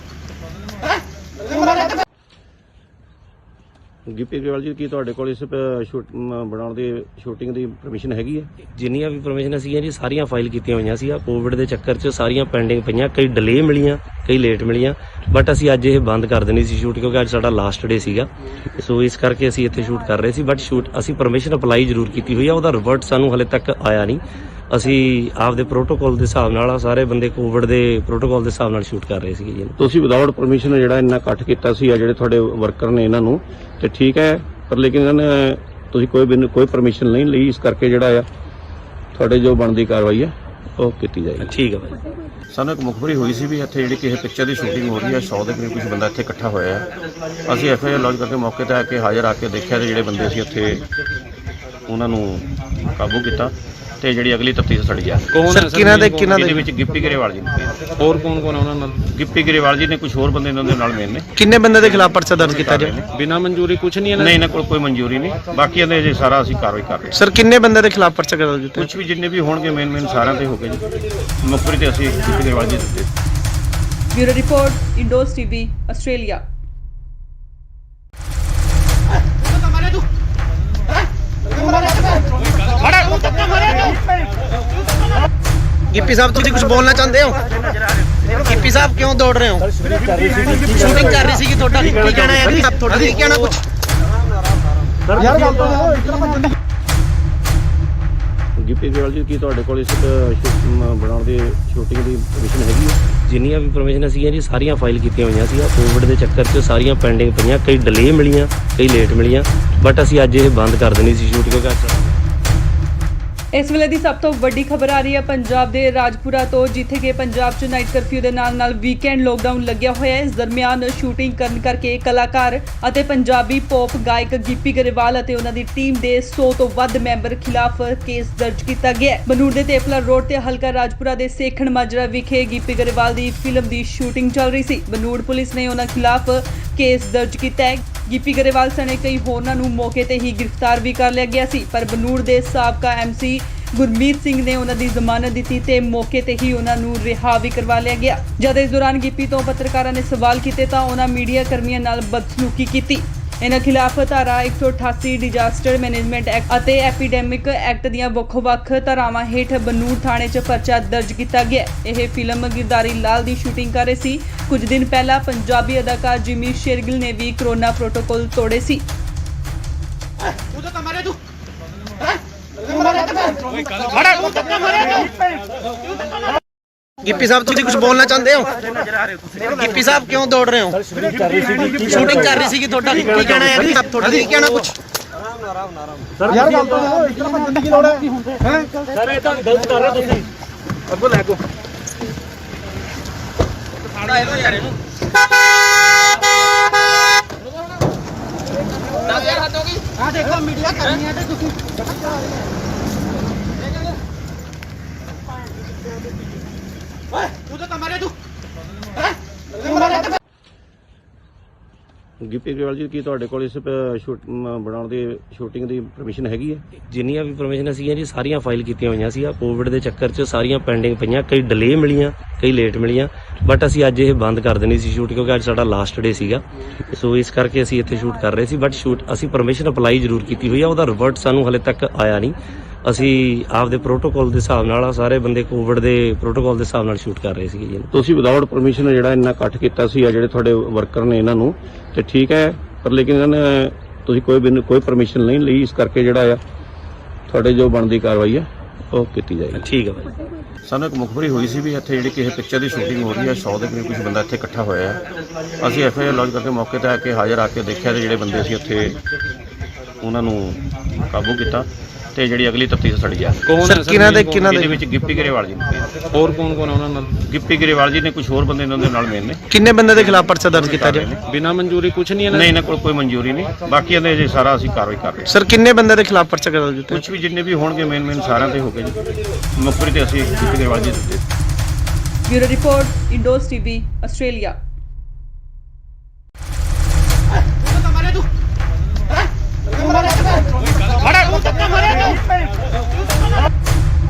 [SPEAKER 2] ਗਿੱਪੀ ਗਰੇਵਾਲ ਜੀ ਕੀ ਤੁਹਾਡੇ ਕੋਲ ਇਸ ਬਣਾਉਣ ਦੀ ਸ਼ੂਟਿੰਗ ਦੀ ਪਰਮਿਸ਼ਨ ਹੈਗੀ ਹੈ?
[SPEAKER 3] ਜਿੰਨੀਆਂ ਵੀ ਪਰਮਿਸ਼ਨ ਸੀਗੀਆਂ ਜੀ ਸਾਰੀਆਂ ਫਾਈਲ ਕੀਤੀਆਂ ਹੋਈਆਂ ਸੀ। ਕੋਵਿਡ ਦੇ ਚੱਕਰ 'ਚ ਸਾਰੀਆਂ ਪੈਂਡਿੰਗ ਪਈਆਂ, ਕਈ ਡਿਲੇ ਮਿਲੀਆਂ, ਕਈ ਲੇਟ ਮਿਲੀਆਂ, ਬਟ ਅਸੀਂ ਅੱਜ ਇਹ ਬੰਦ ਕਰ ਦੇਣੀ ਸੀ ਸ਼ੂਟ ਕਿਉਂਕਿ ਅੱਜ ਸਾਡਾ ਲਾਸਟ ਡੇ ਸੀਗਾ। ਸੋ ਇਸ ਕਰਕੇ ਅਸੀਂ ਇੱਥੇ ਸ਼ੂਟ ਕਰ ਰਹੇ ਸੀ, ਬਟ ਅਸੀਂ ਪਰਮਿਸ਼ਨ ਅਪਲਾਈ ਜ਼ਰੂਰ ਕੀਤੀ ਹੋਈ ਆ, ਉਹਦਾ ਰਿਵਰਟ ਸਾਨੂੰ ਹਲੇ ਤੱਕ ਆਇਆ ਨਹੀਂ। ਅਸੀਂ ਆਪਦੇ ਪ੍ਰੋਟੋਕਾਲ ਦੇ ਹਿਸਾਬ ਨਾਲ ਸਾਰੇ ਬੰਦੇ ਕੋਵਿਡ ਦੇ ਪ੍ਰੋਟੋਕਾਲ ਦੇ ਹਿਸਾਬ ਨਾਲ ਸ਼ੂਟ ਕਰ ਰਹੇ ਸੀਗੇ ਜੀ।
[SPEAKER 2] ਤੁਸੀਂ ਵਿਦਆਊਟ ਪਰਮਿਸ਼ਨ ਜਿਹੜਾ ਇੰਨਾ ਇਕੱਠ ਕੀਤਾ ਸੀ ਆ ਜਿਹੜੇ ਤੁਹਾਡੇ ਵਰਕਰ ਨੇ ਇਹਨਾਂ ਨੂੰ ਤੇ ਠੀਕ ਹੈ, ਪਰ ਲੇਕਿਨ ਇਹਨਾਂ ਨੇ ਤੁਸੀਂ ਕੋਈ ਪਰਮਿਸ਼ਨ ਨਹੀਂ ਲਈ, ਇਸ ਕਰਕੇ ਜਿਹੜਾ ਆ ਤੁਹਾਡੇ ਜੋ ਬਣਦੀ ਕਾਰਵਾਈ ਹੈ ਉਹ ਕੀਤੀ ਜਾਏਗੀ।
[SPEAKER 3] ਠੀਕ ਹੈ ਭਾਈ।
[SPEAKER 2] ਸਾਨੂੰ ਇੱਕ ਮੁਖਬਰੀ ਹੋਈ ਸੀ ਵੀ ਇੱਥੇ ਜਿਹੜੀ ਕਿਸੇ ਪਿਕਚਰ ਦੀ ਸ਼ੂਟਿੰਗ ਹੋ ਰਹੀ ਹੈ, 100 ਦੇ ਕਰੀਬ ਕੁਝ ਬੰਦਾ ਇੱਥੇ ਇਕੱਠਾ ਹੋਇਆ ਹੈ। ਅਸੀਂ ਐਫਆਈਆਰ ਲੌਜ ਕਰਕੇ ਮੌਕੇ ਤੇ ਆ ਕੇ ਹਾਜ਼ਰ ਆ ਕੇ ਦੇਖਿਆ ਤੇ ਜਿਹੜੇ ਬੰਦੇ ਸੀ ਉੱਥੇ ਉਹਨਾਂ ਨੂੰ ਕਾਬੂ ਕੀਤਾ ਤੇ ਜਿਹੜੀ ਅਗਲੀ ਤਫਤੀਸ਼ ਸੜੀ ਆ।
[SPEAKER 6] ਕੌਣ ਹੈ ਸਰ?
[SPEAKER 2] ਇਹਦੇ ਵਿੱਚ ਗਿੱਪੀ ਗਰੇਵਾਲ ਜੀ ਨੇ,
[SPEAKER 6] ਹੋਰ ਕੌਣ ਕੌਣ ਹੈ ਉਹਨਾਂ ਨਾਲ?
[SPEAKER 2] ਗਿੱਪੀ ਗਰੇਵਾਲ ਜੀ ਨੇ, ਕੁਝ ਹੋਰ ਬੰਦੇ ਇਹਨਾਂ ਦੇ ਨਾਲ ਮੇਨ ਨੇ।
[SPEAKER 1] ਕਿੰਨੇ ਬੰਦੇ ਦੇ ਖਿਲਾਫ ਪਰਚਾ ਦਰਜ ਕੀਤਾ ਜੀ?
[SPEAKER 6] ਬਿਨਾਂ ਮਨਜ਼ੂਰੀ ਕੁਝ ਨਹੀਂ
[SPEAKER 2] ਨਹੀਂ, ਇਹਨਾਂ ਕੋਲ ਕੋਈ ਮਨਜ਼ੂਰੀ ਨਹੀਂ, ਬਾਕੀ ਇਹਦੇ ਜੇ ਸਾਰਾ ਅਸੀਂ ਕਾਰਵਾਈ ਕਰ ਰਹੇ ਹਾਂ।
[SPEAKER 1] ਸਰ ਕਿੰਨੇ ਬੰਦੇ ਦੇ ਖਿਲਾਫ ਪਰਚਾ ਦਰਜ ਕੀਤਾ?
[SPEAKER 2] ਕੁਝ ਵੀ ਜਿੰਨੇ ਵੀ ਹੋਣਗੇ ਮੇਨ ਸਾਰਿਆਂ ਤੇ ਹੋ ਗਏ ਜੀ। ਮੁਖਬਰੀ ਤੇ ਅਸੀਂ ਗਿੱਪੀ ਗਰੇਵਾਲ ਜੀ ਦਿੱਤੇ।
[SPEAKER 4] Bureau report, Indos TV, Australia.
[SPEAKER 1] Gippy sahib ਤੁਸੀਂ ਕੁਝ ਬੋਲਣਾ ਚਾਹੁੰਦੇ ਹੋ? ਗਿੱਪੀ ਸਾਹਿਬ ਕਿਉਂ ਦੌੜ ਰਹੇ ਹੋ? ਸ਼ੂਟਿੰਗ ਕਰ ਰਹੀ ਸੀ ਤੁਹਾਡਾ ਕੀ ਕਹਿਣਾ ਹੈ? ਤੁਹਾਡਾ ਕੀ ਕਹਿਣਾ ਕੁਝ?
[SPEAKER 5] ਸਰ ਯਾਰ ਗੱਲ ਤਾਂ ਇਸ ਤਰ੍ਹਾਂ ਭੱਜਣ ਦੀ
[SPEAKER 2] ਗਿੱਪੀ ਗਰੇਵਾਲ ਜੀ ਕੀ ਤੁਹਾਡੇ ਕੋਲ ਇਸ ਬਣਾਉਣ ਦੀ ਸ਼ੂਟਿੰਗ ਦੀ ਪਰਮਿਸ਼ਨ ਹੈਗੀ ਹੈ?
[SPEAKER 3] ਜਿੰਨੀਆਂ ਵੀ ਪਰਮਿਸ਼ਨ ਸੀਗੀਆਂ ਜੀ ਸਾਰੀਆਂ ਫਾਈਲ ਕੀਤੀਆਂ ਹੋਈਆਂ ਸੀ। ਕੋਵਿਡ ਦੇ ਚੱਕਰ 'ਚ ਸਾਰੀਆਂ ਪੈਂਡਿੰਗ ਪਈਆਂ, ਕਈ ਡਿਲੇ ਮਿਲੀਆਂ, ਕਈ ਲੇਟ ਮਿਲੀਆਂ, ਬਟ ਅਸੀਂ ਅੱਜ ਇਹ ਬੰਦ ਕਰ ਦੇਣੀ ਸੀ ਸ਼ੂਟ ਕਿਉਂਕਿ ਅੱਜ
[SPEAKER 4] ਇਸ ਵੇਲੇ ਦੀ ਸਭ ਤੋਂ ਵੱਡੀ ਖਬਰ ਆ ਰਹੀ ਹੈ ਪੰਜਾਬ ਦੇ ਰਾਜਪੁਰਾ ਤੋਂ, ਜਿੱਥੇ ਕਿ ਪੰਜਾਬ 'ਚ ਨਾਈਟ ਕਰਫਿਊ ਦੇ ਨਾਲ ਵੀਕਐਂਡ ਲੋਕਡਾਊਨ ਲੱਗਿਆ ਹੋਇਆ ਹੈ। ਇਸ ਦਰਮਿਆਨ ਸ਼ੂਟਿੰਗ ਕਰਨ ਕਰਕੇ ਕਲਾਕਾਰ ਅਤੇ ਪੰਜਾਬੀ ਪੌਪ ਗਾਇਕ ਗਿੱਪੀ ਗਰੇਵਾਲ ਅਤੇ ਉਹਨਾਂ ਦੀ ਟੀਮ ਦੇ 100 ਤੋਂ ਵੱਧ ਮੈਂਬਰ ਖਿਲਾਫ ਕੇਸ ਦਰਜ ਕੀਤਾ ਗਿਆ ਹੈ। ਬਨੂੜ ਦੇ ਤੇਪਲਾ ਰੋਡ ਤੇ ਹਲਕਾ ਰਾਜਪੁਰਾ ਦੇ ਸੇਖਣ ਮਾਜਰਾ ਵਿਖੇ ਗਿੱਪੀ ਗਰੇਵਾਲ ਦੀ ਫਿਲਮ ਦੀ ਸ਼ੂਟਿੰਗ ਚੱਲ ਰਹੀ ਸੀ। ਬਨੂੜ ਪੁਲਿਸ ਨੇ ਉਹਨਾਂ ਖਿਲਾਫ ਕੇਸ ਦਰਜ ਕੀਤਾ ਹੈ। ਗਿੱਪੀ ਗਰੇਵਾਲ ਸਣੇ ਕਈ ਹੋਰਨਾਂ ਨੂੰ ਮੌਕੇ ਤੇ ਹੀ ਗ੍ਰਿਫਤਾਰ ਵੀ ਕਰ ਲਿਆ ਗਿਆ ਸੀ, ਪਰ ਬਨੂੜ ਦੇ ਸਾਬਕਾ ਐਮਸੀ ਗੁਰਮੀਤ ਸਿੰਘ ਨੇ ਉਹਨਾਂ ਦੀ ਜ਼ਮਾਨਤ ਦਿੱਤੀ ਤੇ ਮੌਕੇ ਤੇ ਹੀ ਉਹਨਾਂ ਨੂੰ ਰਿਹਾ ਵੀ ਕਰਵਾ ਲਿਆ ਗਿਆ। ਜਦ ਇਸ ਦੌਰਾਨ ਗਿੱਪੀ ਤੋਂ ਪੱਤਰਕਾਰਾਂ ਨੇ ਸਵਾਲ ਕੀਤੇ ਤਾਂ ਉਹਨਾਂ ਮੀਡੀਆ ਕਰਮੀਆਂ ਨਾਲ ਬਦਸਲੂਕੀ ਕੀਤੀ। ਇਹਨਾਂ ਖਿਲਾਫ ਧਾਰਾ 188 ਡਿਜ਼ਾਸਟਰ ਮੈਨੇਜਮੈਂਟ ਐਕਟ ਅਤੇ ਐਪੀਡੈਮਿਕ ਐਕਟ ਦੀਆਂ ਵੱਖ-ਵੱਖ ਧਾਰਾਵਾਂ ਹੇਠ ਬਨੂੜ ਥਾਣੇ 'ਚ ਪਰਚਾ ਦਰਜ ਕੀਤਾ ਗਿਆ। ਇਹ ਫਿਲਮ ਗਿਰਦਾਰੀ ਲਾਲ ਦੀ ਸ਼ੂਟਿੰਗ ਕਰ ਰਹੇ ਸੀ। ਕੁਝ ਦਿਨ ਪਹਿਲਾਂ ਪੰਜਾਬੀ ਅਦਾਕਾਰ ਜਿਮੀ ਸ਼ੇਰਗਿਲ ਨੇ ਵੀ ਕਰੋਨਾ ਪ੍ਰੋਟੋਕਾਲ ਤੋੜੇ ਸੀ।
[SPEAKER 1] ਗਿੱਪੀ ਸਾਹਿਬ ਤੁਸੀਂ ਕੁਝ ਬੋਲਣਾ ਚਾਹੁੰਦੇ ਹੋ? ਗਿੱਪੀ ਸਾਹਿਬ ਕਿਉਂ ਦੌੜ ਰਹੇ ਹੋ? ਸ਼ੂਟਿੰਗ ਕਰ ਰਹੀ ਸੀ ਤੁਹਾਡਾ ਕੀ ਕਹਿਣਾ ਹੈ? ਤੁਹਾਡਾ ਕੀ ਕਹਿਣਾ ਕੁਝ?
[SPEAKER 5] ਸਰ ਯਾਰ ਗੱਲ ਤਾਂ ਇਸ ਤਰ੍ਹਾਂ ਭੱਜਣ ਦੀ ਲੋੜ ਹੈ ਹੈ ਸਰ ਇਹ ਤਾਂ ਗਲਤ ਕਰ ਰਹੇ ਤੁਸੀਂ ਅੱਗੋਂ ਲੈ ਕੋ
[SPEAKER 1] ਸਾੜਾ ਇਹੋ ਯਾਰ ਇਹਨੂੰ 10000 ਹੱਦ ਹੋ ਗਈ ਆ ਦੇਖੋ ਮੀਡੀਆ ਕਰਨੀ ਹੈ ਤੇ ਤੁਸੀਂ ਓਏ ਤੂੰ ਤਾਂ ਮਾਰੇ ਤੂੰ
[SPEAKER 2] ਗਿੱਪੀ ਗਰੇਵਾਲ ਜੀ ਕੀ ਤੁਹਾਡੇ ਕੋਲ ਇਸ ਬਣਾਉਣ ਦੀ ਸ਼ੂਟਿੰਗ ਦੀ ਪਰਮਿਸ਼ਨ ਹੈਗੀ ਹੈ?
[SPEAKER 3] ਜਿੰਨੀਆਂ ਵੀ ਪਰਮਿਸ਼ਨ ਸੀਗੀਆਂ ਜੀ ਸਾਰੀਆਂ ਫਾਈਲ ਕੀਤੀਆਂ ਹੋਈਆਂ ਸੀ। ਕੋਵਿਡ ਦੇ ਚੱਕਰ 'ਚ ਸਾਰੀਆਂ ਪੈਂਡਿੰਗ ਪਈਆਂ, ਕਈ ਡਿਲੇ ਮਿਲੀਆਂ, ਕਈ ਲੇਟ ਮਿਲੀਆਂ, ਬਟ ਅਸੀਂ ਅੱਜ ਇਹ ਬੰਦ ਕਰ ਦੇਣੀ ਸੀ ਸ਼ੂਟ ਕਿਉਂਕਿ ਅੱਜ ਸਾਡਾ ਲਾਸਟ ਡੇ ਸੀਗਾ। ਸੋ ਇਸ ਕਰਕੇ ਅਸੀਂ ਇੱਥੇ ਸ਼ੂਟ ਕਰ ਰਹੇ ਸੀ, ਬਟ ਅਸੀਂ ਪਰਮਿਸ਼ਨ ਅਪਲਾਈ ਜ਼ਰੂਰ ਕੀਤੀ ਹੋਈ ਆ, ਉਹਦਾ ਰਿਵਰਟ ਸਾਨੂੰ ਹਲੇ ਤੱਕ ਆਇਆ ਨਹੀਂ। ਅਸੀਂ ਆਪਦੇ ਪ੍ਰੋਟੋਕਾਲ ਦੇ ਹਿਸਾਬ ਨਾਲ ਸਾਰੇ ਬੰਦੇ ਕੋਵਿਡ ਦੇ ਪ੍ਰੋਟੋਕਾਲ ਦੇ ਹਿਸਾਬ ਨਾਲ ਸ਼ੂਟ ਕਰ ਰਹੇ ਸੀਗੇ ਜੀ।
[SPEAKER 2] ਤੁਸੀਂ ਵਿਦਆਊਟ ਪਰਮਿਸ਼ਨ ਜਿਹੜਾ ਇੰਨਾ ਇਕੱਠ ਕੀਤਾ ਸੀ ਆ ਜਿਹੜੇ ਤੁਹਾਡੇ ਵਰਕਰ ਨੇ ਇਹਨਾਂ ਨੂੰ ਤੇ ਠੀਕ ਹੈ, ਪਰ ਲੇਕਿਨ ਇਹਨਾਂ ਨੇ ਤੁਸੀਂ ਕੋਈ ਪਰਮਿਸ਼ਨ ਨਹੀਂ ਲਈ, ਇਸ ਕਰਕੇ ਜਿਹੜਾ ਆ ਤੁਹਾਡੇ ਜੋ ਬਣਦੀ ਕਾਰਵਾਈ ਹੈ ਉਹ ਕੀਤੀ ਜਾਏਗੀ।
[SPEAKER 3] ਠੀਕ ਹੈ ਭਾਈ।
[SPEAKER 2] ਸਾਨੂੰ ਇੱਕ ਮੁਖਬਰੀ ਹੋਈ ਸੀ ਵੀ ਇੱਥੇ ਜਿਹੜੀ ਕਿਸੇ ਪਿਕਚਰ ਦੀ ਸ਼ੂਟਿੰਗ ਹੋ ਰਹੀ ਹੈ, 100 ਦੇ ਕਰੀਬ ਕੁਝ ਬੰਦਾ ਇੱਥੇ ਇਕੱਠਾ ਹੋਇਆ ਹੈ। ਅਸੀਂ ਐਫਆਈਆਰ ਲੌਜ ਕਰਕੇ ਮੌਕੇ ਤੇ ਆ ਕੇ ਹਾਜ਼ਰ ਆ ਕੇ ਦੇਖਿਆ ਤੇ ਜਿਹੜੇ ਬੰਦੇ ਸੀ ਉੱਥੇ ਉਹਨਾਂ ਨੂੰ ਕਾਬੂ ਕੀਤਾ ਤੇ ਜਿਹੜੀ ਅਗਲੀ ਤਫਤੀਸ਼ ਸਾਡੀ ਜਾ ਰਹੀ
[SPEAKER 6] ਕੌਣ
[SPEAKER 1] ਸਰ
[SPEAKER 6] ਹੈ
[SPEAKER 1] ਕਿਹਨਾਂ ਦੇ
[SPEAKER 2] ਇਹਦੇ ਵਿੱਚ ਗਿੱਪੀ ਗਰੇਵਾਲ ਜੀ ਨੇ।
[SPEAKER 6] ਹੋਰ ਕੌਣ ਕੌਣ ਆ ਉਹਨਾਂ ਨਾਲ
[SPEAKER 2] ਗਿੱਪੀ ਗਰੇਵਾਲ ਜੀ ਨੇ ਕੁਝ ਹੋਰ ਬੰਦੇ ਇਹਨਾਂ ਦੇ ਨਾਲ ਮੇਨ ਨੇ।
[SPEAKER 1] ਕਿੰਨੇ ਬੰਦੇ ਦੇ ਖਿਲਾਫ ਪਰਚਾ ਦਰਜ ਕੀਤਾ ਜਾਏ?
[SPEAKER 6] ਬਿਨਾਂ ਮਨਜ਼ੂਰੀ ਕੁਝ ਨਹੀਂ ਇਹਨਾਂ
[SPEAKER 2] ਨਹੀਂ ਇਹਨਾਂ ਕੋਲ ਕੋਈ ਮਨਜ਼ੂਰੀ ਨਹੀਂ, ਬਾਕੀ ਇਹਦੇ ਜੇ ਸਾਰਾ ਅਸੀਂ ਕਾਰਵਾਈ ਕਰ ਰਹੇ ਹਾਂ।
[SPEAKER 1] ਸਰ ਕਿੰਨੇ ਬੰਦੇ ਦੇ ਖਿਲਾਫ ਪਰਚਾ ਦਰਜ ਕੀਤਾ?
[SPEAKER 2] ਕੁਝ ਵੀ ਜਿੰਨੇ ਵੀ ਹੋਣਗੇ ਮੇਨ ਸਾਰਿਆਂ ਤੇ ਹੋ ਗਏ ਜੀ। ਮੁਖਬਰੀ ਤੇ ਅਸੀਂ ਗਿੱਪੀ ਗਰੇਵਾਲ ਜੀ ਦਿੱਤੇ।
[SPEAKER 4] Bureau report Indos TV Australia.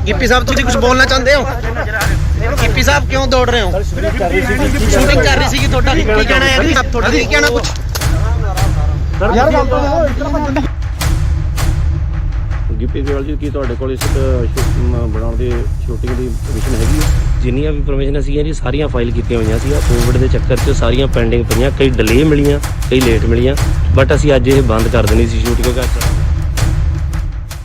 [SPEAKER 1] Gippy sahib ਤੁਸੀਂ ਕੁਝ ਬੋਲਣਾ ਚਾਹੁੰਦੇ ਹੋ? ਗਿੱਪੀ ਸਾਹਿਬ ਕਿਉਂ ਦੌੜ ਰਹੇ ਹੋ? ਸ਼ੂਟਿੰਗ ਕਰ ਰਹੀ ਸੀ ਤੁਹਾਡਾ ਕੀ ਕਹਿਣਾ ਹੈ? ਤੁਹਾਡਾ ਕੀ ਕਹਿਣਾ ਕੁਝ?
[SPEAKER 5] ਯਾਰ ਗੱਲ ਤਾਂ
[SPEAKER 2] ਗਿੱਪੀ ਗਰੇਵਾਲ ਜੀ ਕੀ ਤੁਹਾਡੇ ਕੋਲ ਇਸ ਬਣਾਉਣ ਦੀ ਸ਼ੂਟਿੰਗ ਦੀ ਪਰਮਿਸ਼ਨ ਹੈਗੀ ਹੈ?
[SPEAKER 3] ਜਿੰਨੀਆਂ ਵੀ ਪਰਮਿਸ਼ਨ ਸੀਗੀਆਂ ਜੀ ਸਾਰੀਆਂ ਫਾਈਲ ਕੀਤੀਆਂ ਹੋਈਆਂ ਸੀ। ਕੋਵਿਡ ਦੇ ਚੱਕਰ 'ਚ ਸਾਰੀਆਂ ਪੈਂਡਿੰਗ ਪਈਆਂ, ਕਈ ਡਿਲੇ ਮਿਲੀਆਂ, ਕਈ ਲੇਟ ਮਿਲੀਆਂ, ਬਟ ਅਸੀਂ ਅੱਜ ਇਹ ਬੰਦ ਕਰ ਦੇਣੀ ਸੀ ਸ਼ੂਟ ਕਿਉਂਕਿ ਅੱਜ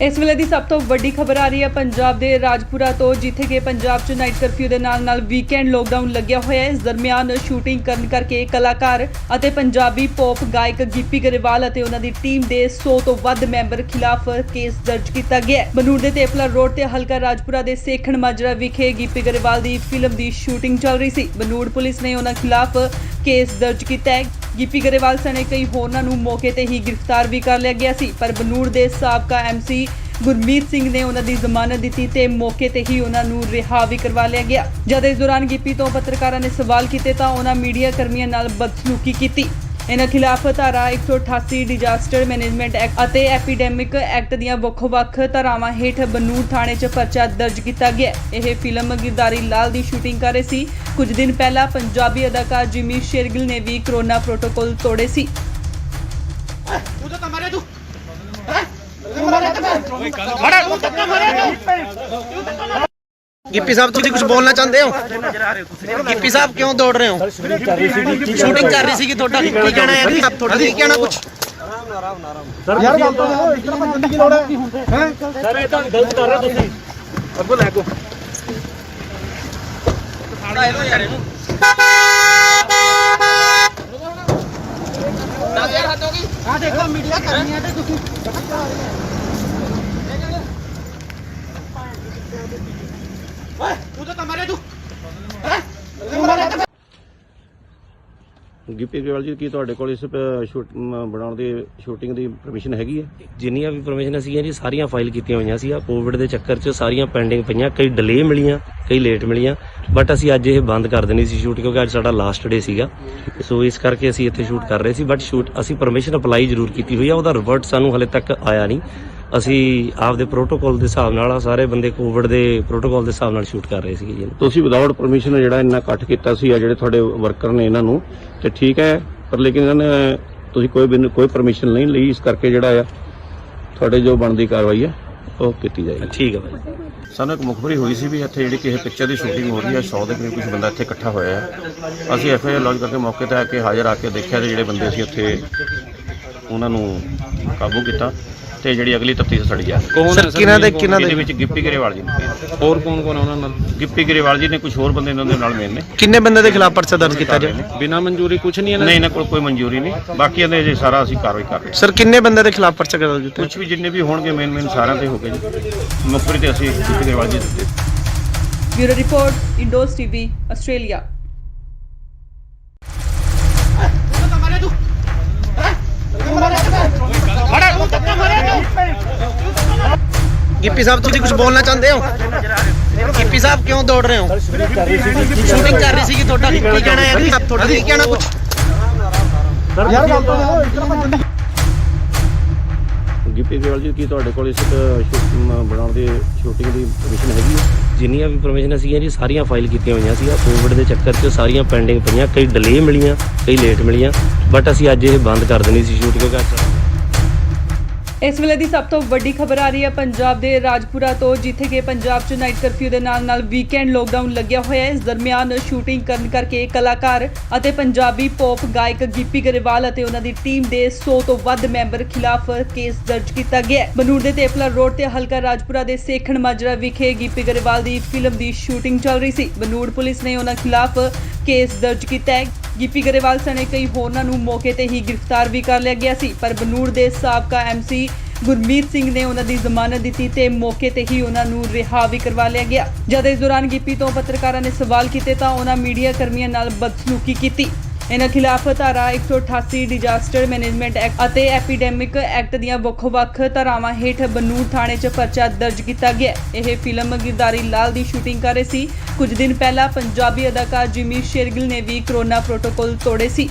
[SPEAKER 4] ਇਸ ਵੇਲੇ ਦੀ ਸਭ ਤੋਂ ਵੱਡੀ ਖਬਰ ਆ ਰਹੀ ਹੈ ਪੰਜਾਬ ਦੇ ਰਾਜਪੁਰਾ ਤੋਂ, ਜਿੱਥੇ ਕਿ ਪੰਜਾਬ 'ਚ ਨਾਈਟ ਕਰਫਿਊ ਦੇ ਨਾਲ ਵੀਕਐਂਡ ਲੋਕਡਾਊਨ ਲੱਗਿਆ ਹੋਇਆ ਹੈ। ਇਸ ਦਰਮਿਆਨ ਸ਼ੂਟਿੰਗ ਕਰਨ ਕਰਕੇ ਕਲਾਕਾਰ ਅਤੇ ਪੰਜਾਬੀ ਪੌਪ ਗਾਇਕ ਗਿੱਪੀ ਗਰੇਵਾਲ ਅਤੇ ਉਹਨਾਂ ਦੀ ਟੀਮ ਦੇ 100 ਤੋਂ ਵੱਧ ਮੈਂਬਰ ਖਿਲਾਫ ਕੇਸ ਦਰਜ ਕੀਤਾ ਗਿਆ ਹੈ। ਬਨੂੜ ਦੇ ਤੇਪਲਾ ਰੋਡ ਤੇ ਹਲਕਾ ਰਾਜਪੁਰਾ ਦੇ ਸੇਖਣ ਮਾਜਰਾ ਵਿਖੇ ਗਿੱਪੀ ਗਰੇਵਾਲ ਦੀ ਫਿਲਮ ਦੀ ਸ਼ੂਟਿੰਗ ਚੱਲ ਰਹੀ ਸੀ। ਬਨੂੜ ਪੁਲਿਸ ਨੇ ਉਹਨਾਂ ਖਿਲਾਫ ਕੇਸ ਦਰਜ ਕੀਤਾ ਹੈ। ਗਿੱਪੀ ਗਰੇਵਾਲ ਸਣੇ ਕਈ ਹੋਰਨਾਂ ਨੂੰ ਮੌਕੇ ਤੇ ਹੀ ਗ੍ਰਿਫਤਾਰ ਵੀ ਕਰ ਲਿਆ ਗਿਆ ਸੀ, ਪਰ ਬਨੂੜ ਦੇ ਸਾਬਕਾ ਐਮਸੀ ਗੁਰਮੀਤ ਸਿੰਘ ਨੇ ਉਹਨਾਂ ਦੀ ਜ਼ਮਾਨਤ ਦਿੱਤੀ ਤੇ ਮੌਕੇ ਤੇ ਹੀ ਉਹਨਾਂ ਨੂੰ ਰਿਹਾ ਵੀ ਕਰਵਾ ਲਿਆ ਗਿਆ। ਜਦ ਇਸ ਦੌਰਾਨ ਗਿੱਪੀ ਤੋਂ ਪੱਤਰਕਾਰਾਂ ਨੇ ਸਵਾਲ ਕੀਤੇ ਤਾਂ ਉਹਨਾਂ ਮੀਡੀਆ ਕਰਮੀਆਂ ਨਾਲ ਬਦਸਲੂਕੀ ਕੀਤੀ। ਇਹਨਾਂ ਖਿਲਾਫ ਧਾਰਾ 188 ਡਿਜ਼ਾਸਟਰ ਮੈਨੇਜਮੈਂਟ ਐਕਟ ਅਤੇ ਐਪੀਡੈਮਿਕ ਐਕਟ ਦੀਆਂ ਵੱਖ-ਵੱਖ ਧਾਰਾਵਾਂ ਹੇਠ ਬਨੂੜ ਥਾਣੇ 'ਚ ਪਰਚਾ ਦਰਜ ਕੀਤਾ ਗਿਆ। ਇਹ ਫਿਲਮ ਗਿਰਦਾਰੀ ਲਾਲ ਦੀ ਸ਼ੂਟਿੰਗ ਕਰ ਰਹੇ ਸੀ। ਕੁਝ ਦਿਨ ਪਹਿਲਾਂ ਪੰਜਾਬੀ ਅਦਾਕਾਰ ਜਿਮੀ ਸ਼ੇਰਗਿਲ ਨੇ ਵੀ ਕਰੋਨਾ ਪ੍ਰੋਟੋਕਾਲ ਤੋੜੇ ਸੀ।
[SPEAKER 1] ਗਿੱਪੀ ਸਾਹਿਬ ਤੁਸੀਂ ਕੁਝ ਬੋਲਣਾ ਚਾਹੁੰਦੇ ਹੋ? ਗਿੱਪੀ ਸਾਹਿਬ ਕਿਉਂ ਦੌੜ ਰਹੇ ਹੋ? ਸ਼ੂਟਿੰਗ ਕਰ ਰਹੀ ਸੀ ਤੁਹਾਡਾ ਕੀ ਕਹਿਣਾ ਹੈ? ਤੁਹਾਡਾ ਕੀ ਕਹਿਣਾ ਕੁਝ?
[SPEAKER 5] ਯਾਰ ਗੱਲ ਤਾਂ ਇਸ ਤਰ੍ਹਾਂ ਭੱਜਣ ਦੀ ਲੋੜ ਹੈ? ਸਰ ਇਹ ਤਾਂ ਗਲਤ ਕਰ ਰਹੇ ਹੋ ਤੁਸੀਂ। ਅੱਗੋਂ ਲੈ ਕੋ ਆ ਦੇਖੋ ਮੀਡੀਆ ਕਰਨੀ ਹੈ ਤੇ ਤੁਸੀਂ
[SPEAKER 2] ਗਿੱਪੀ ਗਰੇਵਾਲ ਜੀ ਕੀ ਤੁਹਾਡੇ ਕੋਲ ਇਸ ਬਣਾਉਣ ਦੀ ਸ਼ੂਟਿੰਗ ਦੀ ਪਰਮਿਸ਼ਨ ਹੈਗੀ ਹੈ?
[SPEAKER 3] ਜਿੰਨੀਆਂ ਵੀ ਪਰਮਿਸ਼ਨ ਸੀਗੀਆਂ ਜੀ ਸਾਰੀਆਂ ਫਾਈਲ ਕੀਤੀਆਂ ਹੋਈਆਂ ਸੀ। ਕੋਵਿਡ ਦੇ ਚੱਕਰ 'ਚ ਸਾਰੀਆਂ ਪੈਂਡਿੰਗ ਪਈਆਂ, ਕਈ ਡਿਲੇ ਮਿਲੀਆਂ, ਕਈ ਲੇਟ ਮਿਲੀਆਂ, ਬਟ ਅਸੀਂ ਅੱਜ ਇਹ ਬੰਦ ਕਰ ਦੇਣੀ ਸੀ ਸ਼ੂਟ ਕਿਉਂਕਿ ਅੱਜ ਸਾਡਾ ਲਾਸਟ ਡੇ ਸੀਗਾ। ਸੋ ਇਸ ਕਰਕੇ ਅਸੀਂ ਇੱਥੇ ਸ਼ੂਟ ਕਰ ਰਹੇ ਸੀ, ਬਟ ਸ਼ੂਟ ਅਸੀਂ ਪਰਮਿਸ਼ਨ ਅਪਲਾਈ ਜ਼ਰੂਰ ਕੀਤੀ ਹੋਈ ਆ, ਉਹਦਾ ਰਿਵਰਟ ਸਾਨੂੰ ਹਲੇ ਤੱਕ ਆਇਆ ਨਹੀਂ। ਅਸੀਂ ਆਪਦੇ ਪ੍ਰੋਟੋਕਾਲ ਦੇ ਹਿਸਾਬ ਨਾਲ ਸਾਰੇ ਬੰਦੇ ਕੋਵਿਡ ਦੇ ਪ੍ਰੋਟੋਕਾਲ ਦੇ ਹਿਸਾਬ ਨਾਲ ਸ਼ੂਟ ਕਰ ਰਹੇ ਸੀਗੇ ਜੀ।
[SPEAKER 2] ਤੁਸੀਂ ਵਿਦਆਊਟ ਪਰਮਿਸ਼ਨ ਜਿਹੜਾ ਇੰਨਾ ਇਕੱਠ ਕੀਤਾ ਸੀ ਆ ਜਿਹੜੇ ਤੁਹਾਡੇ ਵਰਕਰ ਨੇ ਇਹਨਾਂ ਨੂੰ, ਤੇ ਠੀਕ ਹੈ, ਪਰ ਲੇਕਿਨ ਇਹਨਾਂ ਨੇ ਤੁਸੀਂ ਕੋਈ ਪਰਮਿਸ਼ਨ ਨਹੀਂ ਲਈ, ਇਸ ਕਰਕੇ ਜਿਹੜਾ ਆ ਤੁਹਾਡੇ ਜੋ ਬਣਦੀ ਕਾਰਵਾਈ ਹੈ ਉਹ ਕੀਤੀ ਜਾਏਗੀ।
[SPEAKER 3] ਠੀਕ ਹੈ ਭਾਈ।
[SPEAKER 2] ਸਾਨੂੰ ਇੱਕ ਮੁਖਬਰੀ ਹੋਈ ਸੀ ਵੀ ਇੱਥੇ ਜਿਹੜੀ ਕਿਸੇ ਪਿਕਚਰ ਦੀ ਸ਼ੂਟਿੰਗ ਹੋ ਰਹੀ ਹੈ, 100 ਦੇ ਕਰੀਬ ਕੁਝ ਬੰਦਾ ਇੱਥੇ ਇਕੱਠਾ ਹੋਇਆ ਹੈ। ਅਸੀਂ ਐਫਆਈਆਰ ਲੌਂਚ ਕਰਕੇ ਮੌਕੇ ਤੇ ਆ ਕੇ ਹਾਜ਼ਰ ਆ ਕੇ ਦੇਖਿਆ ਤੇ ਜਿਹੜੇ ਬੰਦੇ ਸੀ ਉੱਥੇ ਉਹਨਾਂ ਨੂੰ ਕਾਬੂ ਕੀਤਾ ਤੇ ਜਿਹੜੀ ਅਗਲੀ ਤਫਤੀਸ਼ ਸਾਡੀ ਜਾ ਰਹੀ ਹੈ।
[SPEAKER 6] ਕੌਣ ਹੈ
[SPEAKER 2] ਇਹਦੇ ਵਿੱਚ ਗਿੱਪੀ ਗਰੇਵਾਲ ਜੀ ਨੇ।
[SPEAKER 6] ਹੋਰ ਕੌਣ ਕੌਣ ਆ ਉਹਨਾਂ ਨਾਲ
[SPEAKER 2] ਗਿੱਪੀ ਗਰੇਵਾਲ ਜੀ ਨੇ ਕੁਝ ਹੋਰ ਬੰਦੇ ਇਹਨਾਂ ਦੇ ਨਾਲ ਮੇਨ ਨੇ।
[SPEAKER 1] ਕਿੰਨੇ ਬੰਦੇ ਦੇ ਖਿਲਾਫ ਪਰਚਾ ਦਰਜ ਕੀਤਾ ਜਾਏ?
[SPEAKER 6] ਬਿਨਾਂ ਮਨਜ਼ੂਰੀ ਕੁਝ ਨਹੀਂ
[SPEAKER 2] ਨਹੀਂ ਇਹਨਾਂ ਕੋਲ ਕੋਈ ਮਨਜ਼ੂਰੀ ਨਹੀਂ, ਬਾਕੀ ਇਹਦੇ ਜੇ ਸਾਰਾ ਅਸੀਂ ਕਾਰਵਾਈ ਕਰ ਰਹੇ ਹਾਂ।
[SPEAKER 1] ਸਰ ਕਿੰਨੇ ਬੰਦੇ ਦੇ ਖਿਲਾਫ ਪਰਚਾ ਦਰਜ ਕੀਤਾ?
[SPEAKER 2] ਕੁਝ ਵੀ ਜਿੰਨੇ ਵੀ ਹੋਣਗੇ ਮੇਨ ਸਾਰਿਆਂ ਤੇ ਹੋ ਗਏ ਜੀ। ਮੁਖਬਰੀ ਤੇ ਅਸੀਂ ਗਿੱਪੀ ਗਰੇਵਾਲ ਜੀ ਦਿੱਤੇ।
[SPEAKER 4] Bureau report Indos TV Australia.
[SPEAKER 1] Gippy sahib ਤੁਸੀਂ ਕੁਝ ਬੋਲਣਾ ਚਾਹੁੰਦੇ ਹੋ? ਗਿੱਪੀ ਸਾਹਿਬ ਕਿਉਂ ਦੌੜ ਰਹੇ ਹੋ? ਸ਼ੂਟਿੰਗ ਕਰ ਰਹੀ ਸੀ ਤੁਹਾਡਾ ਕੀ ਕਹਿਣਾ ਹੈ? ਤੁਹਾਡਾ ਕੀ ਕਹਿਣਾ ਕੁਝ?
[SPEAKER 5] ਯਾਰ ਗੱਲ ਤਾਂ ਇਸ ਤਰ੍ਹਾਂ ਭੱਜਣ ਦੀ
[SPEAKER 2] ਗਿੱਪੀ ਗਰੇਵਾਲ ਜੀ ਕੀ ਤੁਹਾਡੇ ਕੋਲ ਇਸ ਬਣਾਉਣ ਦੀ ਸ਼ੂਟਿੰਗ ਦੀ ਪਰਮਿਸ਼ਨ ਹੈਗੀ ਹੈ?
[SPEAKER 3] ਜਿੰਨੀਆਂ ਵੀ ਪਰਮਿਸ਼ਨ ਸੀਗੀਆਂ ਜੀ ਸਾਰੀਆਂ ਫਾਈਲ ਕੀਤੀਆਂ ਹੋਈਆਂ ਸੀ। ਕੋਵਿਡ ਦੇ ਚੱਕਰ 'ਚ ਸਾਰੀਆਂ ਪੈਂਡਿੰਗ ਪਈਆਂ, ਕਈ ਡਿਲੇ ਮਿਲੀਆਂ, ਕਈ ਲੇਟ ਮਿਲੀਆਂ, ਬਟ ਅਸੀਂ ਅੱਜ ਇਹ ਬੰਦ ਕਰ ਦੇਣੀ ਸੀ ਸ਼ੂਟ ਕਿਉਂਕਿ ਅੱਜ
[SPEAKER 4] ਇਸ ਵੇਲੇ ਦੀ ਸਭ ਤੋਂ ਵੱਡੀ ਖਬਰ ਆ ਰਹੀ ਹੈ ਪੰਜਾਬ ਦੇ ਰਾਜਪੁਰਾ ਤੋਂ, ਜਿੱਥੇ ਕਿ ਪੰਜਾਬ 'ਚ ਨਾਈਟ ਕਰਫਿਊ ਦੇ ਨਾਲ ਵੀਕਐਂਡ ਲੋਕਡਾਊਨ ਲੱਗਿਆ ਹੋਇਆ ਹੈ। ਇਸ ਦਰਮਿਆਨ ਸ਼ੂਟਿੰਗ ਕਰਨ ਕਰਕੇ ਕਲਾਕਾਰ ਅਤੇ ਪੰਜਾਬੀ ਪੌਪ ਗਾਇਕ ਗਿੱਪੀ ਗਰੇਵਾਲ ਅਤੇ ਉਹਨਾਂ ਦੀ ਟੀਮ ਦੇ 100 ਤੋਂ ਵੱਧ ਮੈਂਬਰ ਖਿਲਾਫ ਕੇਸ ਦਰਜ ਕੀਤਾ ਗਿਆ ਹੈ। ਬਨੂੜ ਦੇ ਤੇਪਲਾ ਰੋਡ ਤੇ ਹਲਕਾ ਰਾਜਪੁਰਾ ਦੇ ਸੇਖਣ ਮਾਜਰਾ ਵਿਖੇ ਗਿੱਪੀ ਗਰੇਵਾਲ ਦੀ ਫਿਲਮ ਦੀ ਸ਼ੂਟਿੰਗ ਚੱਲ ਰਹੀ ਸੀ। ਬਨੂੜ ਪੁਲਿਸ ਨੇ ਉਹਨਾਂ ਖਿਲਾਫ ਕੇਸ ਦਰਜ ਕੀਤਾ ਹੈ। ਗਿੱਪੀ ਗਰੇਵਾਲ ਸਣੇ ਕਈ ਹੋਰਨਾਂ ਨੂੰ ਮੌਕੇ ਤੇ ਹੀ ਗ੍ਰਿਫਤਾਰ ਵੀ ਕਰ ਲਿਆ ਗਿਆ ਸੀ, ਪਰ ਬਨੂੜ ਦੇ ਸਾਬਕਾ ਐਮਸੀ ਗੁਰਮੀਤ ਸਿੰਘ ਨੇ ਉਹਨਾਂ ਦੀ ਜ਼ਮਾਨਤ ਦਿੱਤੀ ਤੇ ਮੌਕੇ ਤੇ ਹੀ ਉਹਨਾਂ ਨੂੰ ਰਿਹਾ ਵੀ ਕਰਵਾ ਲਿਆ ਗਿਆ। ਜਦ ਇਸ ਦੌਰਾਨ ਗਿੱਪੀ ਤੋਂ ਪੱਤਰਕਾਰਾਂ ਨੇ ਸਵਾਲ ਕੀਤੇ ਤਾਂ ਉਹਨਾਂ ਮੀਡੀਆ ਕਰਮੀਆਂ ਨਾਲ ਬਦਸਲੂਕੀ ਕੀਤੀ। ਇਹਨਾਂ ਖਿਲਾਫ ਧਾਰਾ 188 ਡਿਜ਼ਾਸਟਰ ਮੈਨੇਜਮੈਂਟ ਐਕਟ ਅਤੇ ਐਪੀਡੈਮਿਕ ਐਕਟ ਦੀਆਂ ਵੱਖ-ਵੱਖ ਧਾਰਾਵਾਂ ਹੇਠ ਬਨੂੜ ਥਾਣੇ 'ਚ ਪਰਚਾ ਦਰਜ ਕੀਤਾ ਗਿਆ। ਇਹ ਫਿਲਮ ਗਿਰਦਾਰੀ ਲਾਲ ਦੀ ਸ਼ੂਟਿੰਗ ਕਰ ਰਹੇ ਸੀ। ਕੁਝ ਦਿਨ ਪਹਿਲਾਂ ਪੰਜਾਬੀ ਅਦਾਕਾਰ ਜਿਮੀ ਸ਼ੇਰਗਿਲ ਨੇ ਵੀ ਕੋਰੋਨਾ ਪ੍ਰੋਟੋਕਾਲ ਤੋੜੇ ਸੀ।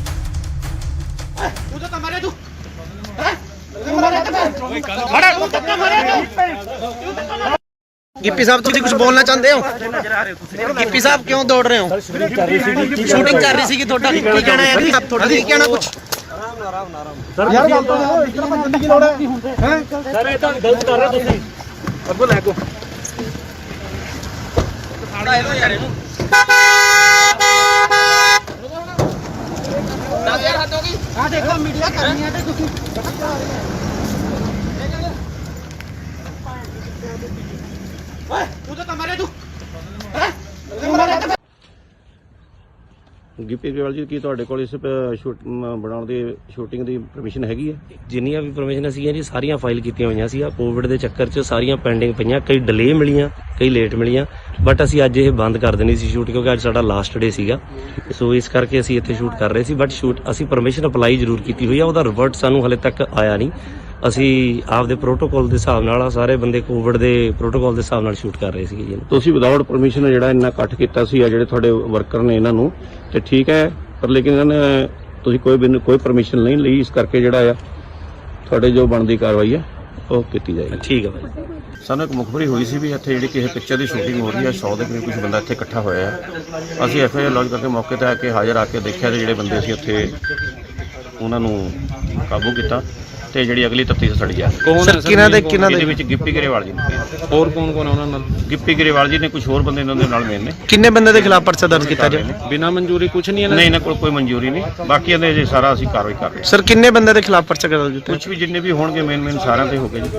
[SPEAKER 1] गिप्पी साहब तुम कुछ बोलना चाहते हो? गिप्पी साहब क्यों दौड़ रहे हो? शूटिंग कर रही थी ਤੁਹਾਡਾ ਕੀ ਕਹਿਣਾ ਹੈ ਜੀ? ਤੁਹਾਡਾ ਕੀ ਕਹਿਣਾ ਕੁਝ?
[SPEAKER 5] ਸਰ ਯਾਰ ਗੱਲ ਤਾਂ ਇਤਨਾ ਬੰਦੇ ਕੀ ਲੋੜ ਹੈ? ਸਰ ਇਹ ਤਾਂ ਗਲਤ ਕਰ ਰਹੇ ਹੋ ਤੁਸੀਂ। ਅੱਗੋਂ ਲੈ ਕੋ
[SPEAKER 1] ਸਾੜਾ ਇਹੋ ਯਾਰ ਇਹਨੂੰ 10000 ਹੱਦ ਹੋ ਗਈ। ਆ ਦੇਖੋ ਮੀਡੀਆ ਕਰਨੀ ਹੈ ਤੇ ਤੁਸੀਂ ਓਏ ਤੂੰ ਤਾਂ ਮਾਰੇ ਤੂੰ
[SPEAKER 2] ਗਿੱਪੀ ਗਰੇਵਾਲ ਜੀ, ਕੀ ਤੁਹਾਡੇ ਕੋਲ ਇਸ ਬਣਾਉਣ ਦੀ ਸ਼ੂਟਿੰਗ ਦੀ ਪਰਮਿਸ਼ਨ ਹੈਗੀ ਹੈ?
[SPEAKER 3] ਜਿੰਨੀਆਂ ਵੀ ਪਰਮਿਸ਼ਨ ਸੀਗੀਆਂ ਜੀ ਸਾਰੀਆਂ ਫਾਈਲ ਕੀਤੀਆਂ ਹੋਈਆਂ ਸੀ। ਕੋਵਿਡ ਦੇ ਚੱਕਰ 'ਚ ਸਾਰੀਆਂ ਪੈਂਡਿੰਗ ਪਈਆਂ, ਕਈ ਡਿਲੇ ਮਿਲੀਆਂ, ਕਈ ਲੇਟ ਮਿਲੀਆਂ। ਬਟ ਅਸੀਂ ਅੱਜ ਇਹ ਬੰਦ ਕਰ ਦੇਣੀ ਸੀ ਸ਼ੂਟ, ਕਿਉਂਕਿ ਅੱਜ ਸਾਡਾ ਲਾਸਟ ਡੇ ਸੀਗਾ। ਸੋ ਇਸ ਕਰਕੇ ਅਸੀਂ ਇੱਥੇ ਸ਼ੂਟ ਕਰ ਰਹੇ ਸੀ। ਬਟ ਸ਼ੂਟ ਅਸੀਂ ਪਰਮਿਸ਼ਨ ਅਪਲਾਈ ਜ਼ਰੂਰ ਕੀਤੀ ਹੋਈ ਆ, ਉਹਦਾ ਰਿਵਰਟ ਸਾਨੂੰ ਹਲੇ ਤੱਕ ਆਇਆ ਨਹੀਂ। ਅਸੀਂ ਆਪਦੇ ਪ੍ਰੋਟੋਕਾਲ ਦੇ ਹਿਸਾਬ ਨਾਲ ਸਾਰੇ ਬੰਦੇ ਕੋਵਿਡ ਦੇ ਪ੍ਰੋਟੋਕਾਲ ਦੇ ਹਿਸਾਬ ਨਾਲ ਸ਼ੂਟ ਕਰ ਰਹੇ ਸੀਗੇ ਜੀ।
[SPEAKER 2] ਤੁਸੀਂ ਵਿਦਆਊਟ ਪਰਮਿਸ਼ਨ ਜਿਹੜਾ ਇੰਨਾ ਇਕੱਠ ਕੀਤਾ ਸੀ, ਆ ਜਿਹੜੇ ਤੁਹਾਡੇ ਵਰਕਰ ਨੇ ਇਹਨਾਂ ਨੂੰ, ਤੇ ਠੀਕ ਹੈ, ਪਰ ਲੇਕਿਨ ਇਹਨਾਂ ਨੇ ਤੁਸੀਂ ਕੋਈ ਪਰਮਿਸ਼ਨ ਨਹੀਂ ਲਈ। ਇਸ ਕਰਕੇ ਜਿਹੜਾ ਆ ਤੁਹਾਡੇ ਜੋ ਬਣਦੀ ਕਾਰਵਾਈ ਹੈ ਉਹ ਕੀਤੀ ਜਾਏਗੀ।
[SPEAKER 3] ਠੀਕ ਹੈ ਭਾਈ।
[SPEAKER 2] ਸਾਨੂੰ ਇੱਕ ਮੁਖਬਰੀ ਹੋਈ ਸੀ ਵੀ ਇੱਥੇ ਜਿਹੜੀ ਕਿਸੇ ਪਿਕਚਰ ਦੀ ਸ਼ੂਟਿੰਗ ਹੋ ਰਹੀ ਹੈ, 100 ਦੇ ਕਰੀਬ ਕੁਝ ਬੰਦਾ ਇੱਥੇ ਇਕੱਠਾ ਹੋਇਆ ਹੈ। ਅਸੀਂ ਐਫਆਈਆਰ ਲੌਂਚ ਕਰਕੇ ਮੌਕੇ ਤੇ ਆ ਕੇ ਹਾਜ਼ਰ ਆ ਕੇ ਦੇਖਿਆ ਤੇ ਜਿਹੜੇ ਬੰਦੇ ਸੀ ਉੱਥੇ ਉਹਨਾਂ ਨੂੰ ਕਾਬੂ ਕੀਤਾ ਤੇ ਜਿਹੜੀ ਅਗਲੀ ਤਫਤੀਸ਼ ਸੜੀ ਜਾ
[SPEAKER 6] ਕੌਣ ਹੈ ਸਰ?
[SPEAKER 2] ਇਹਦੇ ਵਿੱਚ ਗਿੱਪੀ ਗਰੇਵਾਲ ਜੀ ਨੇ,
[SPEAKER 6] ਹੋਰ ਕੌਣ ਕੌਣ ਹੈ ਉਹਨਾਂ ਨਾਲ?
[SPEAKER 2] ਗਿੱਪੀ ਗਰੇਵਾਲ ਜੀ ਨੇ, ਕੁਝ ਹੋਰ ਬੰਦੇ ਇਹਨਾਂ ਦੇ ਨਾਲ ਮੇਨ ਨੇ।
[SPEAKER 1] ਕਿੰਨੇ ਬੰਦੇ ਦੇ ਖਿਲਾਫ ਪਰਚਾ ਦਰਜ ਕੀਤਾ ਜੀ?
[SPEAKER 6] ਬਿਨਾਂ ਮਨਜ਼ੂਰੀ ਕੁਝ ਨਹੀਂ
[SPEAKER 2] ਨਹੀਂ, ਇਹਨਾਂ ਕੋਲ ਕੋਈ ਮਨਜ਼ੂਰੀ ਨਹੀਂ। ਬਾਕੀ ਇਹਦੇ ਜੇ ਸਾਰਾ ਅਸੀਂ ਕਾਰਵਾਈ ਕਰ ਰਹੇ ਹਾਂ।
[SPEAKER 1] ਸਰ ਕਿੰਨੇ ਬੰਦੇ ਦੇ ਖਿਲਾਫ ਪਰਚਾ ਦਰਜ ਕੀਤਾ?
[SPEAKER 2] ਕੁਝ ਵੀ ਜਿੰਨੇ ਵੀ ਹੋਣਗੇ ਮੇਨ ਸਾਰਿਆਂ ਤੇ ਹੋ ਗਏ ਜੀ।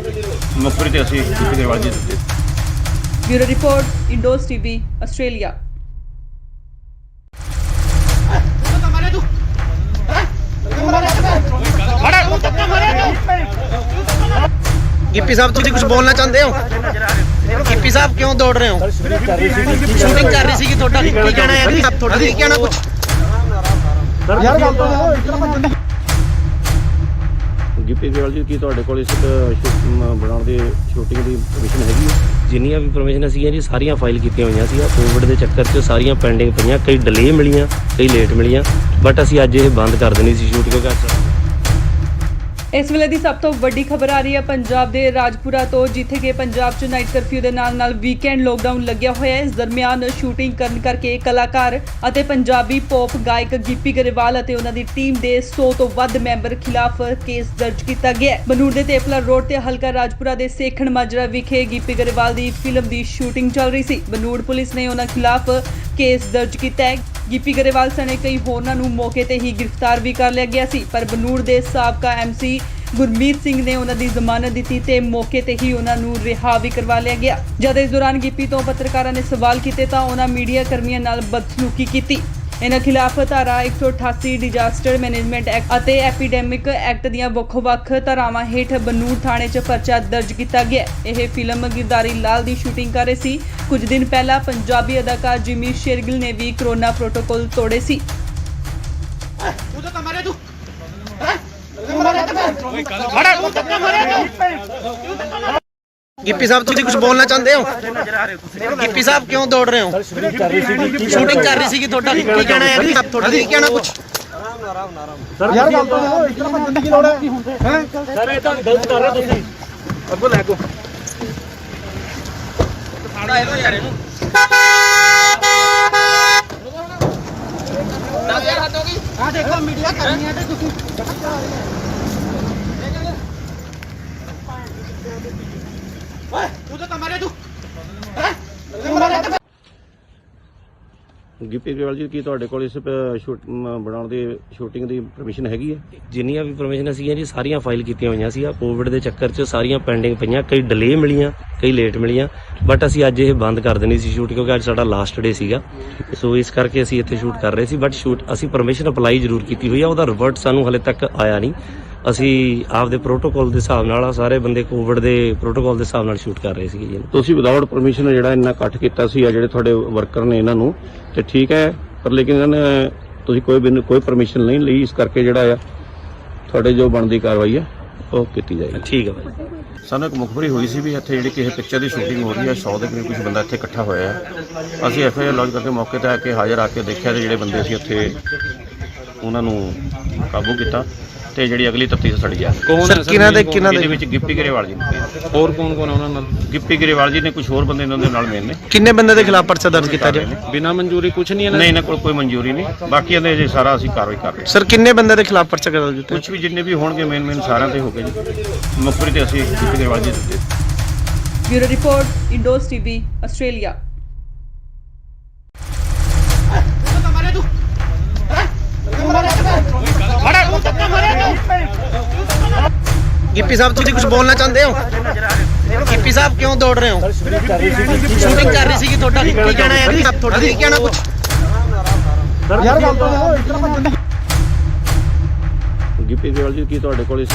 [SPEAKER 2] ਮੁਖਬਰੀ ਤੇ ਅਸੀਂ ਗਿੱਪੀ ਗਰੇਵਾਲ ਜੀ ਦਿੱਤੇ।
[SPEAKER 4] Bureau report, Indos TV, Australia.
[SPEAKER 1] Gippy sahab तुम कुछ बोलना चाहते हो? गिप्पी साहब क्यों दौड़ रहे हो? शूटिंग कर रही थी ਤੁਹਾਡਾ ਕੀ ਕਹਿਣਾ ਹੈ ਜੀ? ਤੁਹਾਡਾ ਕੀ ਕਹਿਣਾ ਕੁਝ?
[SPEAKER 5] ਸਰ ਯਾਰ ਗੱਲ ਤਾਂ ਇਤਨਾ ਬੰਦੇ
[SPEAKER 2] ਗਿੱਪੀ ਗਰੇਵਾਲ ਜੀ, ਕੀ ਤੁਹਾਡੇ ਕੋਲ ਇਸ ਬਣਾਉਣ ਦੀ ਸ਼ੂਟਿੰਗ ਦੀ ਪਰਮਿਸ਼ਨ ਹੈਗੀ ਹੈ?
[SPEAKER 3] ਜਿੰਨੀਆਂ ਵੀ ਪਰਮਿਸ਼ਨ ਸੀਗੀਆਂ ਜੀ ਸਾਰੀਆਂ ਫਾਈਲ ਕੀਤੀਆਂ ਹੋਈਆਂ ਸੀ। ਕੋਵਿਡ ਦੇ ਚੱਕਰ 'ਚ ਸਾਰੀਆਂ ਪੈਂਡਿੰਗ ਪਈਆਂ, ਕਈ ਡਿਲੇ ਮਿਲੀਆਂ, ਕਈ ਲੇਟ ਮਿਲੀਆਂ। ਬਟ ਅਸੀਂ ਅੱਜ ਇਹ ਬੰਦ ਕਰ ਦੇਣੀ ਸੀ ਸ਼ੂਟ, ਕਿਉਂਕਿ
[SPEAKER 4] ਇਸ ਵੇਲੇ ਦੀ ਸਭ ਤੋਂ ਵੱਡੀ ਖਬਰ ਆ ਰਹੀ ਹੈ ਪੰਜਾਬ ਦੇ ਰਾਜਪੁਰਾ ਤੋਂ, ਜਿੱਥੇ ਕਿ ਪੰਜਾਬ 'ਚ ਨਾਈਟ ਕਰਫਿਊ ਦੇ ਨਾਲ ਵੀਕਐਂਡ ਲੋਕਡਾਊਨ ਲੱਗਿਆ ਹੋਇਆ ਹੈ। ਇਸ ਦਰਮਿਆਨ ਸ਼ੂਟਿੰਗ ਕਰਨ ਕਰਕੇ ਕਲਾਕਾਰ ਅਤੇ ਪੰਜਾਬੀ ਪੌਪ ਗਾਇਕ ਗਿੱਪੀ ਗਰੇਵਾਲ ਅਤੇ ਉਹਨਾਂ ਦੀ ਟੀਮ ਦੇ 100 ਤੋਂ ਵੱਧ ਮੈਂਬਰ ਖਿਲਾਫ ਕੇਸ ਦਰਜ ਕੀਤਾ ਗਿਆ ਹੈ। ਬਨੂੜ ਦੇ ਤੇਪਲਾ ਰੋਡ ਤੇ ਹਲਕਾ ਰਾਜਪੁਰਾ ਦੇ ਸੇਖਣ ਮਾਜਰਾ ਵਿਖੇ ਗਿੱਪੀ ਗਰੇਵਾਲ ਦੀ ਫਿਲਮ ਦੀ ਸ਼ੂਟਿੰਗ ਚੱਲ ਰਹੀ ਸੀ। ਬਨੂੜ ਪੁਲਿਸ ਨੇ ਉਹਨਾਂ ਖਿਲਾਫ ਕੇਸ ਦਰਜ ਕੀਤਾ ਹੈ। ਗਿੱਪੀ ਗਰੇਵਾਲ ਸਣੇ ਕਈ ਹੋਰਨਾਂ ਨੂੰ ਮੌਕੇ ਤੇ ਹੀ ਗ੍ਰਿਫਤਾਰ ਵੀ ਕਰ ਲਿਆ ਗਿਆ ਸੀ, ਪਰ ਬਨੂੜ ਦੇ ਸਾਬਕਾ ਐਮਸੀ ਗੁਰਮੀਤ ਸਿੰਘ ਨੇ ਉਹਨਾਂ ਦੀ ਜ਼ਮਾਨਤ ਦਿੱਤੀ ਤੇ ਮੌਕੇ ਤੇ ਹੀ ਉਹਨਾਂ ਨੂੰ ਰਿਹਾ ਵੀ ਕਰਵਾ ਲਿਆ ਗਿਆ। ਜਦ ਇਸ ਦੌਰਾਨ ਗਿੱਪੀ ਤੋਂ ਪੱਤਰਕਾਰਾਂ ਨੇ ਸਵਾਲ ਕੀਤੇ ਤਾਂ ਉਹਨਾਂ ਮੀਡੀਆ ਕਰਮੀਆਂ ਨਾਲ ਬਦਸਲੂਕੀ ਕੀਤੀ। ਇਹਨਾਂ ਖਿਲਾਫ ਧਾਰਾ 188 ਡਿਜ਼ਾਸਟਰ ਮੈਨੇਜਮੈਂਟ ਐਕਟ ਅਤੇ ਐਪੀਡੈਮਿਕ ਐਕਟ ਦੀਆਂ ਵੱਖ-ਵੱਖ ਧਾਰਾਵਾਂ ਹੇਠ ਬਨੂੜ ਥਾਣੇ 'ਚ ਪਰਚਾ ਦਰਜ ਕੀਤਾ ਗਿਆ। ਇਹ ਫਿਲਮ ਗਿਰਦਾਰੀ ਲਾਲ ਦੀ ਸ਼ੂਟਿੰਗ ਕਰ ਰਹੇ ਸੀ। ਕੁਝ ਦਿਨ ਪਹਿਲਾਂ ਪੰਜਾਬੀ ਅਦਾਕਾਰ ਜਿਮੀ ਸ਼ੇਰਗਿਲ ਨੇ ਵੀ ਕੋਰੋਨਾ ਪ੍ਰੋਟੋਕਾਲ ਤੋੜੇ ਸੀ।
[SPEAKER 1] ਤੂੰ ਤਾਂ ਮਾਰੇ ਤੂੰ गिप्पी साहब तुम कुछ बोलना चाहते हो? गिप्पी साहब क्यों दौड़ रहे हो? शूटिंग कर रही थी ਤੁਹਾਡਾ ਕੀ ਕਹਿਣਾ ਹੈ ਜੀ? ਤੁਹਾਡਾ ਕੀ ਕਹਿਣਾ ਕੁਝ?
[SPEAKER 5] ਸਰ ਯਾਰ ਗੱਲ ਤਾਂ ਇਤਨਾ ਬੰਦੇ ਕੀ ਲੋੜ ਹੈ? ਸਰ ਇਹ ਤਾਂ ਗਲਤ ਕਰ ਰਹੇ ਹੋ ਤੁਸੀਂ। ਅੱਗੋਂ ਲੈ ਕੋ
[SPEAKER 1] ਸਾੜਾ ਇਹੋ ਯਾਰ ਇਹਨੂੰ 10000 ਹੱਦ ਹੋ ਗਈ। ਆ ਦੇਖੋ ਮੀਡੀਆ ਕਰਨੀ ਹੈ ਤੇ ਤੁਸੀਂ ਓਏ ਤੂੰ ਤਾਂ ਮਾਰੇ ਤੂੰ
[SPEAKER 2] ਗਿੱਪੀ ਗਰੇਵਾਲ ਜੀ, ਕੀ ਤੁਹਾਡੇ ਕੋਲ ਇਸ ਬਣਾਉਣ ਦੀ ਸ਼ੂਟਿੰਗ ਦੀ ਪਰਮਿਸ਼ਨ ਹੈਗੀ ਹੈ?
[SPEAKER 3] ਜਿੰਨੀਆਂ ਵੀ ਪਰਮਿਸ਼ਨ ਸੀਗੀਆਂ ਜੀ ਸਾਰੀਆਂ ਫਾਈਲ ਕੀਤੀਆਂ ਹੋਈਆਂ ਸੀ। ਕੋਵਿਡ ਦੇ ਚੱਕਰ 'ਚ ਸਾਰੀਆਂ ਪੈਂਡਿੰਗ ਪਈਆਂ, ਕਈ ਡਿਲੇ ਮਿਲੀਆਂ, ਕਈ ਲੇਟ ਮਿਲੀਆਂ। ਬਟ ਅਸੀਂ ਅੱਜ ਇਹ ਬੰਦ ਕਰ ਦੇਣੀ ਸੀ ਸ਼ੂਟ, ਕਿਉਂਕਿ ਅੱਜ ਸਾਡਾ ਲਾਸਟ ਡੇ ਸੀਗਾ। ਸੋ ਇਸ ਕਰਕੇ ਅਸੀਂ ਇੱਥੇ ਸ਼ੂਟ ਕਰ ਰਹੇ ਸੀ। ਬਟ ਸ਼ੂਟ ਅਸੀਂ ਪਰਮਿਸ਼ਨ ਅਪਲਾਈ ਜ਼ਰੂਰ ਕੀਤੀ ਹੋਈ ਆ, ਉਹਦਾ ਰਿਵਰਟ ਸਾਨੂੰ ਹਲੇ ਤੱਕ ਆਇਆ ਨਹੀਂ। ਅਸੀਂ ਆਪਦੇ ਪ੍ਰੋਟੋਕਾਲ ਦੇ ਹਿਸਾਬ ਨਾਲ ਸਾਰੇ ਬੰਦੇ ਕੋਵਿਡ ਦੇ ਪ੍ਰੋਟੋਕਾਲ ਦੇ ਹਿਸਾਬ ਨਾਲ ਸ਼ੂਟ ਕਰ ਰਹੇ ਸੀਗੇ ਜੀ।
[SPEAKER 2] ਤੁਸੀਂ ਵਿਦਆਊਟ ਪਰਮਿਸ਼ਨ ਜਿਹੜਾ ਇੰਨਾ ਇਕੱਠ ਕੀਤਾ ਸੀ ਆ ਜਿਹੜੇ ਤੁਹਾਡੇ ਵਰਕਰ ਨੇ ਇਹਨਾਂ ਨੂੰ ਤੇ ਠੀਕ ਹੈ, ਪਰ ਲੇਕਿਨ ਇਹਨਾਂ ਨੇ ਤੁਸੀਂ ਕੋਈ ਪਰਮਿਸ਼ਨ ਨਹੀਂ ਲਈ, ਇਸ ਕਰਕੇ ਜਿਹੜਾ ਆ ਤੁਹਾਡੇ ਜੋ ਬਣਦੀ ਕਾਰਵਾਈ ਹੈ ਉਹ ਕੀਤੀ ਜਾਏਗੀ।
[SPEAKER 3] ਠੀਕ ਹੈ ਭਾਈ।
[SPEAKER 2] ਸਾਨੂੰ ਇੱਕ ਮੁਖਬਰੀ ਹੋਈ ਸੀ ਵੀ ਇੱਥੇ ਜਿਹੜੀ ਕਿਸੇ ਪਿਕਚਰ ਦੀ ਸ਼ੂਟਿੰਗ ਹੋ ਰਹੀ ਹੈ, 100 ਦੇ ਕਰੀਬ ਕੁਝ ਬੰਦਾ ਇੱਥੇ ਇਕੱਠਾ ਹੋਇਆ ਹੈ। ਅਸੀਂ ਐਫਆਈਆਰ ਲੌਂਚ ਕਰਕੇ ਮੌਕੇ ਤੇ ਆ ਕੇ ਹਾਜ਼ਰ ਆ ਕੇ ਦੇਖਿਆ ਤੇ ਜਿਹੜੇ ਬੰਦੇ ਸੀ ਉੱਥੇ ਉਹਨਾਂ ਨੂੰ ਕਾਬੂ ਕੀਤਾ ਤੇ ਜਿਹੜੀ ਅਗਲੀ ਤਫਤੀਸ਼ ਸਾਡੀ ਆ।
[SPEAKER 6] ਕੌਣ
[SPEAKER 1] ਸਰ ਕਿਹਨਾਂ ਦੇ
[SPEAKER 2] ਇਹਦੇ ਵਿੱਚ ਗਿੱਪੀ ਗਰੇਵਾਲ ਜੀ ਨੇ,
[SPEAKER 6] ਹੋਰ ਕੌਣ ਕੌਣ ਆ ਉਹਨਾਂ ਨਾਲ?
[SPEAKER 2] ਗਿੱਪੀ ਗਰੇਵਾਲ ਜੀ ਨੇ, ਕੁਝ ਹੋਰ ਬੰਦੇ ਇਹਨਾਂ ਦੇ ਨਾਲ ਮੇਨ ਨੇ।
[SPEAKER 1] ਕਿੰਨੇ ਬੰਦੇ ਦੇ ਖਿਲਾਫ ਪਰਚਾ ਦਰਜ ਕੀਤਾ ਜੀ?
[SPEAKER 6] ਬਿਨਾਂ ਮਨਜ਼ੂਰੀ ਕੁਝ ਨਹੀਂ ਇਹਨਾਂ
[SPEAKER 2] ਨਹੀਂ, ਇਹਨਾਂ ਕੋਲ ਕੋਈ ਮਨਜ਼ੂਰੀ ਨਹੀਂ, ਬਾਕੀ ਇਹਦੇ ਜੇ ਸਾਰਾ ਅਸੀਂ ਕਾਰਵਾਈ ਕਰ ਰਹੇ ਹਾਂ।
[SPEAKER 1] ਸਰ ਕਿੰਨੇ ਬੰਦੇ ਦੇ ਖਿਲਾਫ ਪਰਚਾ ਦਰਜ ਕੀਤਾ?
[SPEAKER 2] ਕੁਝ ਵੀ ਜਿੰਨੇ ਵੀ ਹੋਣਗੇ ਮੇਨ ਸਾਰਿਆਂ ਤੇ ਹੋ ਗਏ ਜੀ। ਮੁਖਬਰੀ ਤੇ ਅਸੀਂ ਗਿੱਪੀ ਗਰੇਵਾਲ ਜੀ ਦਿੱਤੇ।
[SPEAKER 4] Bureau report, Indos TV, Australia.
[SPEAKER 1] Gippy sahib ਤੁਸੀਂ ਕੁਝ ਬੋਲਣਾ ਚਾਹੁੰਦੇ ਹੋ? ਗਿੱਪੀ ਸਾਹਿਬ ਕਿਉਂ ਦੌੜ ਰਹੇ ਹੋ? ਸ਼ੂਟਿੰਗ ਕਰ ਰਹੀ ਸੀਗੀ, ਤੁਹਾਡਾ ਕੀ ਕਹਿਣਾ ਹੈ? ਤੁਹਾਡਾ ਕੀ ਕਹਿਣਾ ਕੁਝ?
[SPEAKER 2] ਗਿੱਪੀ ਗਰੇਵਾਲ ਜੀ, ਕੀ ਤੁਹਾਡੇ ਕੋਲ ਇਸ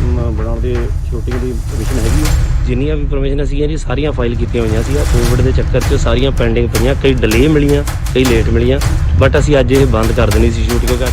[SPEAKER 2] ਬਣਾਉਣ ਦੀ ਸ਼ੂਟਿੰਗ ਦੀ ਪਰਮਿਸ਼ਨ ਹੈਗੀ ਹੈ?
[SPEAKER 3] ਜਿੰਨੀਆਂ ਵੀ ਪਰਮਿਸ਼ਨਾਂ ਸੀਗੀਆਂ ਜੀ ਸਾਰੀਆਂ ਫਾਈਲ ਕੀਤੀਆਂ ਹੋਈਆਂ ਸੀ। ਕੋਵਿਡ ਦੇ ਚੱਕਰ 'ਚ ਸਾਰੀਆਂ ਪੈਂਡਿੰਗ ਪਈਆਂ, ਕਈ ਡਿਲੇ ਮਿਲੀਆਂ, ਕਈ ਲੇਟ ਮਿਲੀਆਂ, ਬਟ ਅਸੀਂ ਅੱਜ ਇਹ ਬੰਦ ਕਰ ਦੇਣੀ ਸੀ ਸ਼ੂਟ ਕਿਉਂਕਿ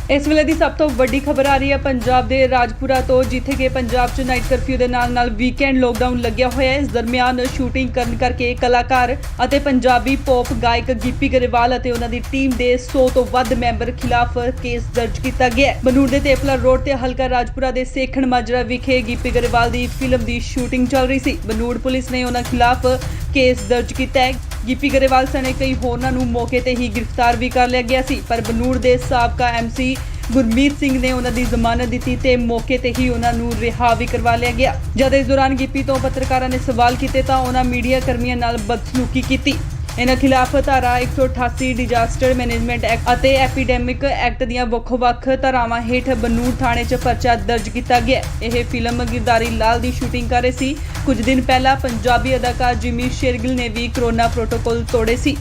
[SPEAKER 4] ਇਸ ਵੇਲੇ ਦੀ ਸਭ ਤੋਂ ਵੱਡੀ ਖਬਰ ਆ ਰਹੀ ਹੈ ਪੰਜਾਬ ਦੇ ਰਾਜਪੁਰਾ ਤੋਂ, ਜਿੱਥੇ ਕਿ ਪੰਜਾਬ 'ਚ ਨਾਈਟ ਕਰਫਿਊ ਦੇ ਨਾਲ ਵੀਕਐਂਡ ਲੋਕਡਾਊਨ ਲੱਗਿਆ ਹੋਇਆ ਹੈ। ਇਸ ਦਰਮਿਆਨ ਸ਼ੂਟਿੰਗ ਕਰਨ ਕਰਕੇ ਕਲਾਕਾਰ ਅਤੇ ਪੰਜਾਬੀ ਪੌਪ ਗਾਇਕ ਗਿੱਪੀ ਗਰੇਵਾਲ ਅਤੇ ਉਹਨਾਂ ਦੀ ਟੀਮ ਦੇ 100 ਤੋਂ ਵੱਧ ਮੈਂਬਰ ਖਿਲਾਫ ਕੇਸ ਦਰਜ ਕੀਤਾ ਗਿਆ ਹੈ। ਬਨੂੜ ਦੇ ਤੇਪਲਾ ਰੋਡ ਤੇ ਹਲਕਾ ਰਾਜਪੁਰਾ ਦੇ ਸੇਖਣ ਮਾਜਰਾ ਵਿਖੇ ਗਿੱਪੀ ਗਰੇਵਾਲ ਦੀ ਫਿਲਮ ਦੀ ਸ਼ੂਟਿੰਗ ਚੱਲ ਰਹੀ ਸੀ। ਬਨੂੜ ਪੁਲਿਸ ਨੇ ਉਹਨਾਂ ਖਿਲਾਫ ਕੇਸ ਦਰਜ ਕੀਤਾ ਹੈ। ਗਿੱਪੀ ਗਰੇਵਾਲ ਸਣੇ ਕਈ ਹੋਰਨਾਂ ਨੂੰ ਮੌਕੇ ਤੇ ਹੀ ਗ੍ਰਿਫਤਾਰ ਵੀ ਕਰ ਲਿਆ ਗਿਆ ਸੀ, ਪਰ ਬਨੂੜ ਦੇ ਸਾਬਕਾ ਐਮਸੀ ਗੁਰਮੀਤ ਸਿੰਘ ਨੇ ਉਹਨਾਂ ਦੀ ਜ਼ਮਾਨਤ ਦਿੱਤੀ ਤੇ ਮੌਕੇ ਤੇ ਹੀ ਉਹਨਾਂ ਨੂੰ ਰਿਹਾ ਵੀ ਕਰਵਾ ਲਿਆ ਗਿਆ। ਜਦ ਇਸ ਦੌਰਾਨ ਗਿੱਪੀ ਤੋਂ ਪੱਤਰਕਾਰਾਂ ਨੇ ਸਵਾਲ ਕੀਤੇ ਤਾਂ ਉਹਨਾਂ ਮੀਡੀਆ ਕਰਮੀਆਂ ਨਾਲ ਬਦਸਲੂਕੀ ਕੀਤੀ। ਇਹਨਾਂ ਖਿਲਾਫ ਧਾਰਾ 188 ਡਿਜ਼ਾਸਟਰ ਮੈਨੇਜਮੈਂਟ ਐਕਟ ਅਤੇ ਐਪੀਡੈਮਿਕ ਐਕਟ ਦੀਆਂ ਵੱਖ-ਵੱਖ ਧਾਰਾਵਾਂ ਹੇਠ ਬਨੂੜ ਥਾਣੇ 'ਚ ਪਰਚਾ ਦਰਜ ਕੀਤਾ ਗਿਆ। ਇਹ ਫਿਲਮ ਗਿਰਦਾਰੀ ਲਾਲ ਦੀ ਸ਼ੂਟਿੰਗ ਕਰ ਰਹੇ ਸੀ। ਕੁਝ ਦਿਨ ਪਹਿਲਾਂ ਪੰਜਾਬੀ ਅਦਾਕਾਰ ਜਿਮੀ ਸ਼ੇਰਗਿਲ ਨੇ ਵੀ ਕੋਰੋਨਾ ਪ੍ਰੋਟੋਕਾਲ ਤੋੜੇ ਸੀ।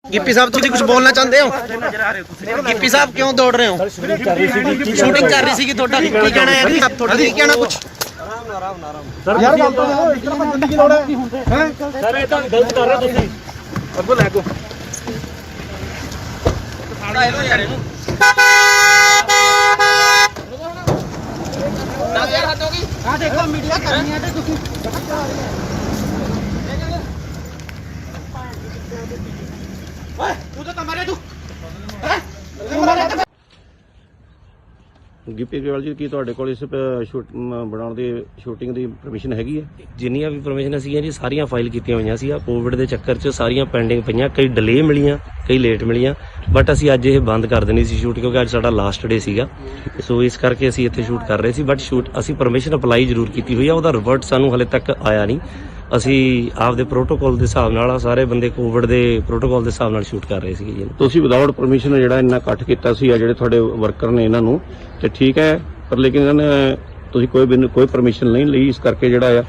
[SPEAKER 1] ਗਿੱਪੀ ਸਾਹਿਬ ਤੁਸੀਂ ਕੁਝ ਬੋਲਣਾ ਚਾਹੁੰਦੇ ਹੋ? ਗਿੱਪੀ ਸਾਹਿਬ ਕਿਉਂ ਦੌੜ ਰਹੇ ਹੋ? ਸ਼ੂਟਿੰਗ ਕਰ ਰਹੀ ਸੀਗੀ, ਤੁਹਾਡਾ ਕੀ ਕਹਿਣਾ ਹੈ? ਤੁਹਾਡਾ ਕੀ ਕਹਿਣਾ ਕੁਝ?
[SPEAKER 5] ਯਾਰ ਗੱਲ ਤਾਂ ਇਤਨਾ ਬੰਦੇ ਦੀ ਲੋੜ ਹੈ। ਸਰ ਇਹ ਤਾਂ ਗਲਤ ਕਰ ਰਹੇ ਤੁਸੀਂ। ਅੱਗੋਂ ਲੈ ਕੋ ਆ ਦੇਖੋ ਮੀਡੀਆ ਕਰਨੀ ਹੈ ਤੇ ਤੁਸੀਂ ਓਏ ਤੂੰ ਤਾਂ ਮਾਰੇ ਤੂੰ
[SPEAKER 2] ਗਿੱਪੀ ਗਰੇਵਾਲ ਜੀ, ਕੀ ਤੁਹਾਡੇ ਕੋਲ ਇਸ ਬਣਾਉਣ ਦੀ ਸ਼ੂਟਿੰਗ ਦੀ ਪਰਮਿਸ਼ਨ ਹੈਗੀ ਹੈ?
[SPEAKER 3] ਜਿੰਨੀਆਂ ਵੀ ਪਰਮਿਸ਼ਨਾਂ ਸੀਗੀਆਂ ਜੀ ਸਾਰੀਆਂ ਫਾਈਲ ਕੀਤੀਆਂ ਹੋਈਆਂ ਸੀ। ਕੋਵਿਡ ਦੇ ਚੱਕਰ 'ਚ ਸਾਰੀਆਂ ਪੈਂਡਿੰਗ ਪਈਆਂ, ਕਈ ਡਿਲੇ ਮਿਲੀਆਂ, ਕਈ ਲੇਟ ਮਿਲੀਆਂ, ਬਟ ਅਸੀਂ ਅੱਜ ਇਹ ਬੰਦ ਕਰ ਦੇਣੀ ਸੀ ਸ਼ੂਟ ਕਿਉਂਕਿ ਅੱਜ ਸਾਡਾ ਲਾਸਟ ਡੇ ਸੀਗਾ। ਸੋ ਇਸ ਕਰਕੇ ਅਸੀਂ ਇੱਥੇ ਸ਼ੂਟ ਕਰ ਰਹੇ ਸੀ, ਬਟ ਅਸੀਂ ਪਰਮਿਸ਼ਨ ਅਪਲਾਈ ਜ਼ਰੂਰ ਕੀਤੀ ਹੋਈ ਆ, ਉਹਦਾ ਰਿਵਰਟ ਸਾਨੂੰ ਹਲੇ ਤੱਕ ਆਇਆ ਨਹੀਂ। ਅਸੀਂ ਆਪਦੇ ਪ੍ਰੋਟੋਕਾਲ ਦੇ ਹਿਸਾਬ ਨਾਲ ਸਾਰੇ ਬੰਦੇ ਕੋਵਿਡ ਦੇ ਪ੍ਰੋਟੋਕਾਲ ਦੇ ਹਿਸਾਬ ਨਾਲ ਸ਼ੂਟ ਕਰ ਰਹੇ ਸੀਗੇ ਜੀ।
[SPEAKER 2] ਤੁਸੀਂ ਵਿਦਆਊਟ ਪਰਮਿਸ਼ਨ ਜਿਹੜਾ ਇੰਨਾ ਇਕੱਠ ਕੀਤਾ ਸੀ ਆ ਜਿਹੜੇ ਤੁਹਾਡੇ ਵਰਕਰ ਨੇ ਇਹਨਾਂ ਨੂੰ ਤੇ ਠੀਕ ਹੈ, ਪਰ ਲੇਕਿਨ ਇਹਨਾਂ ਨੇ ਤੁਸੀਂ ਕੋਈ ਪਰਮਿਸ਼ਨ ਨਹੀਂ ਲਈ, ਇਸ ਕਰਕੇ ਜਿਹੜਾ ਆ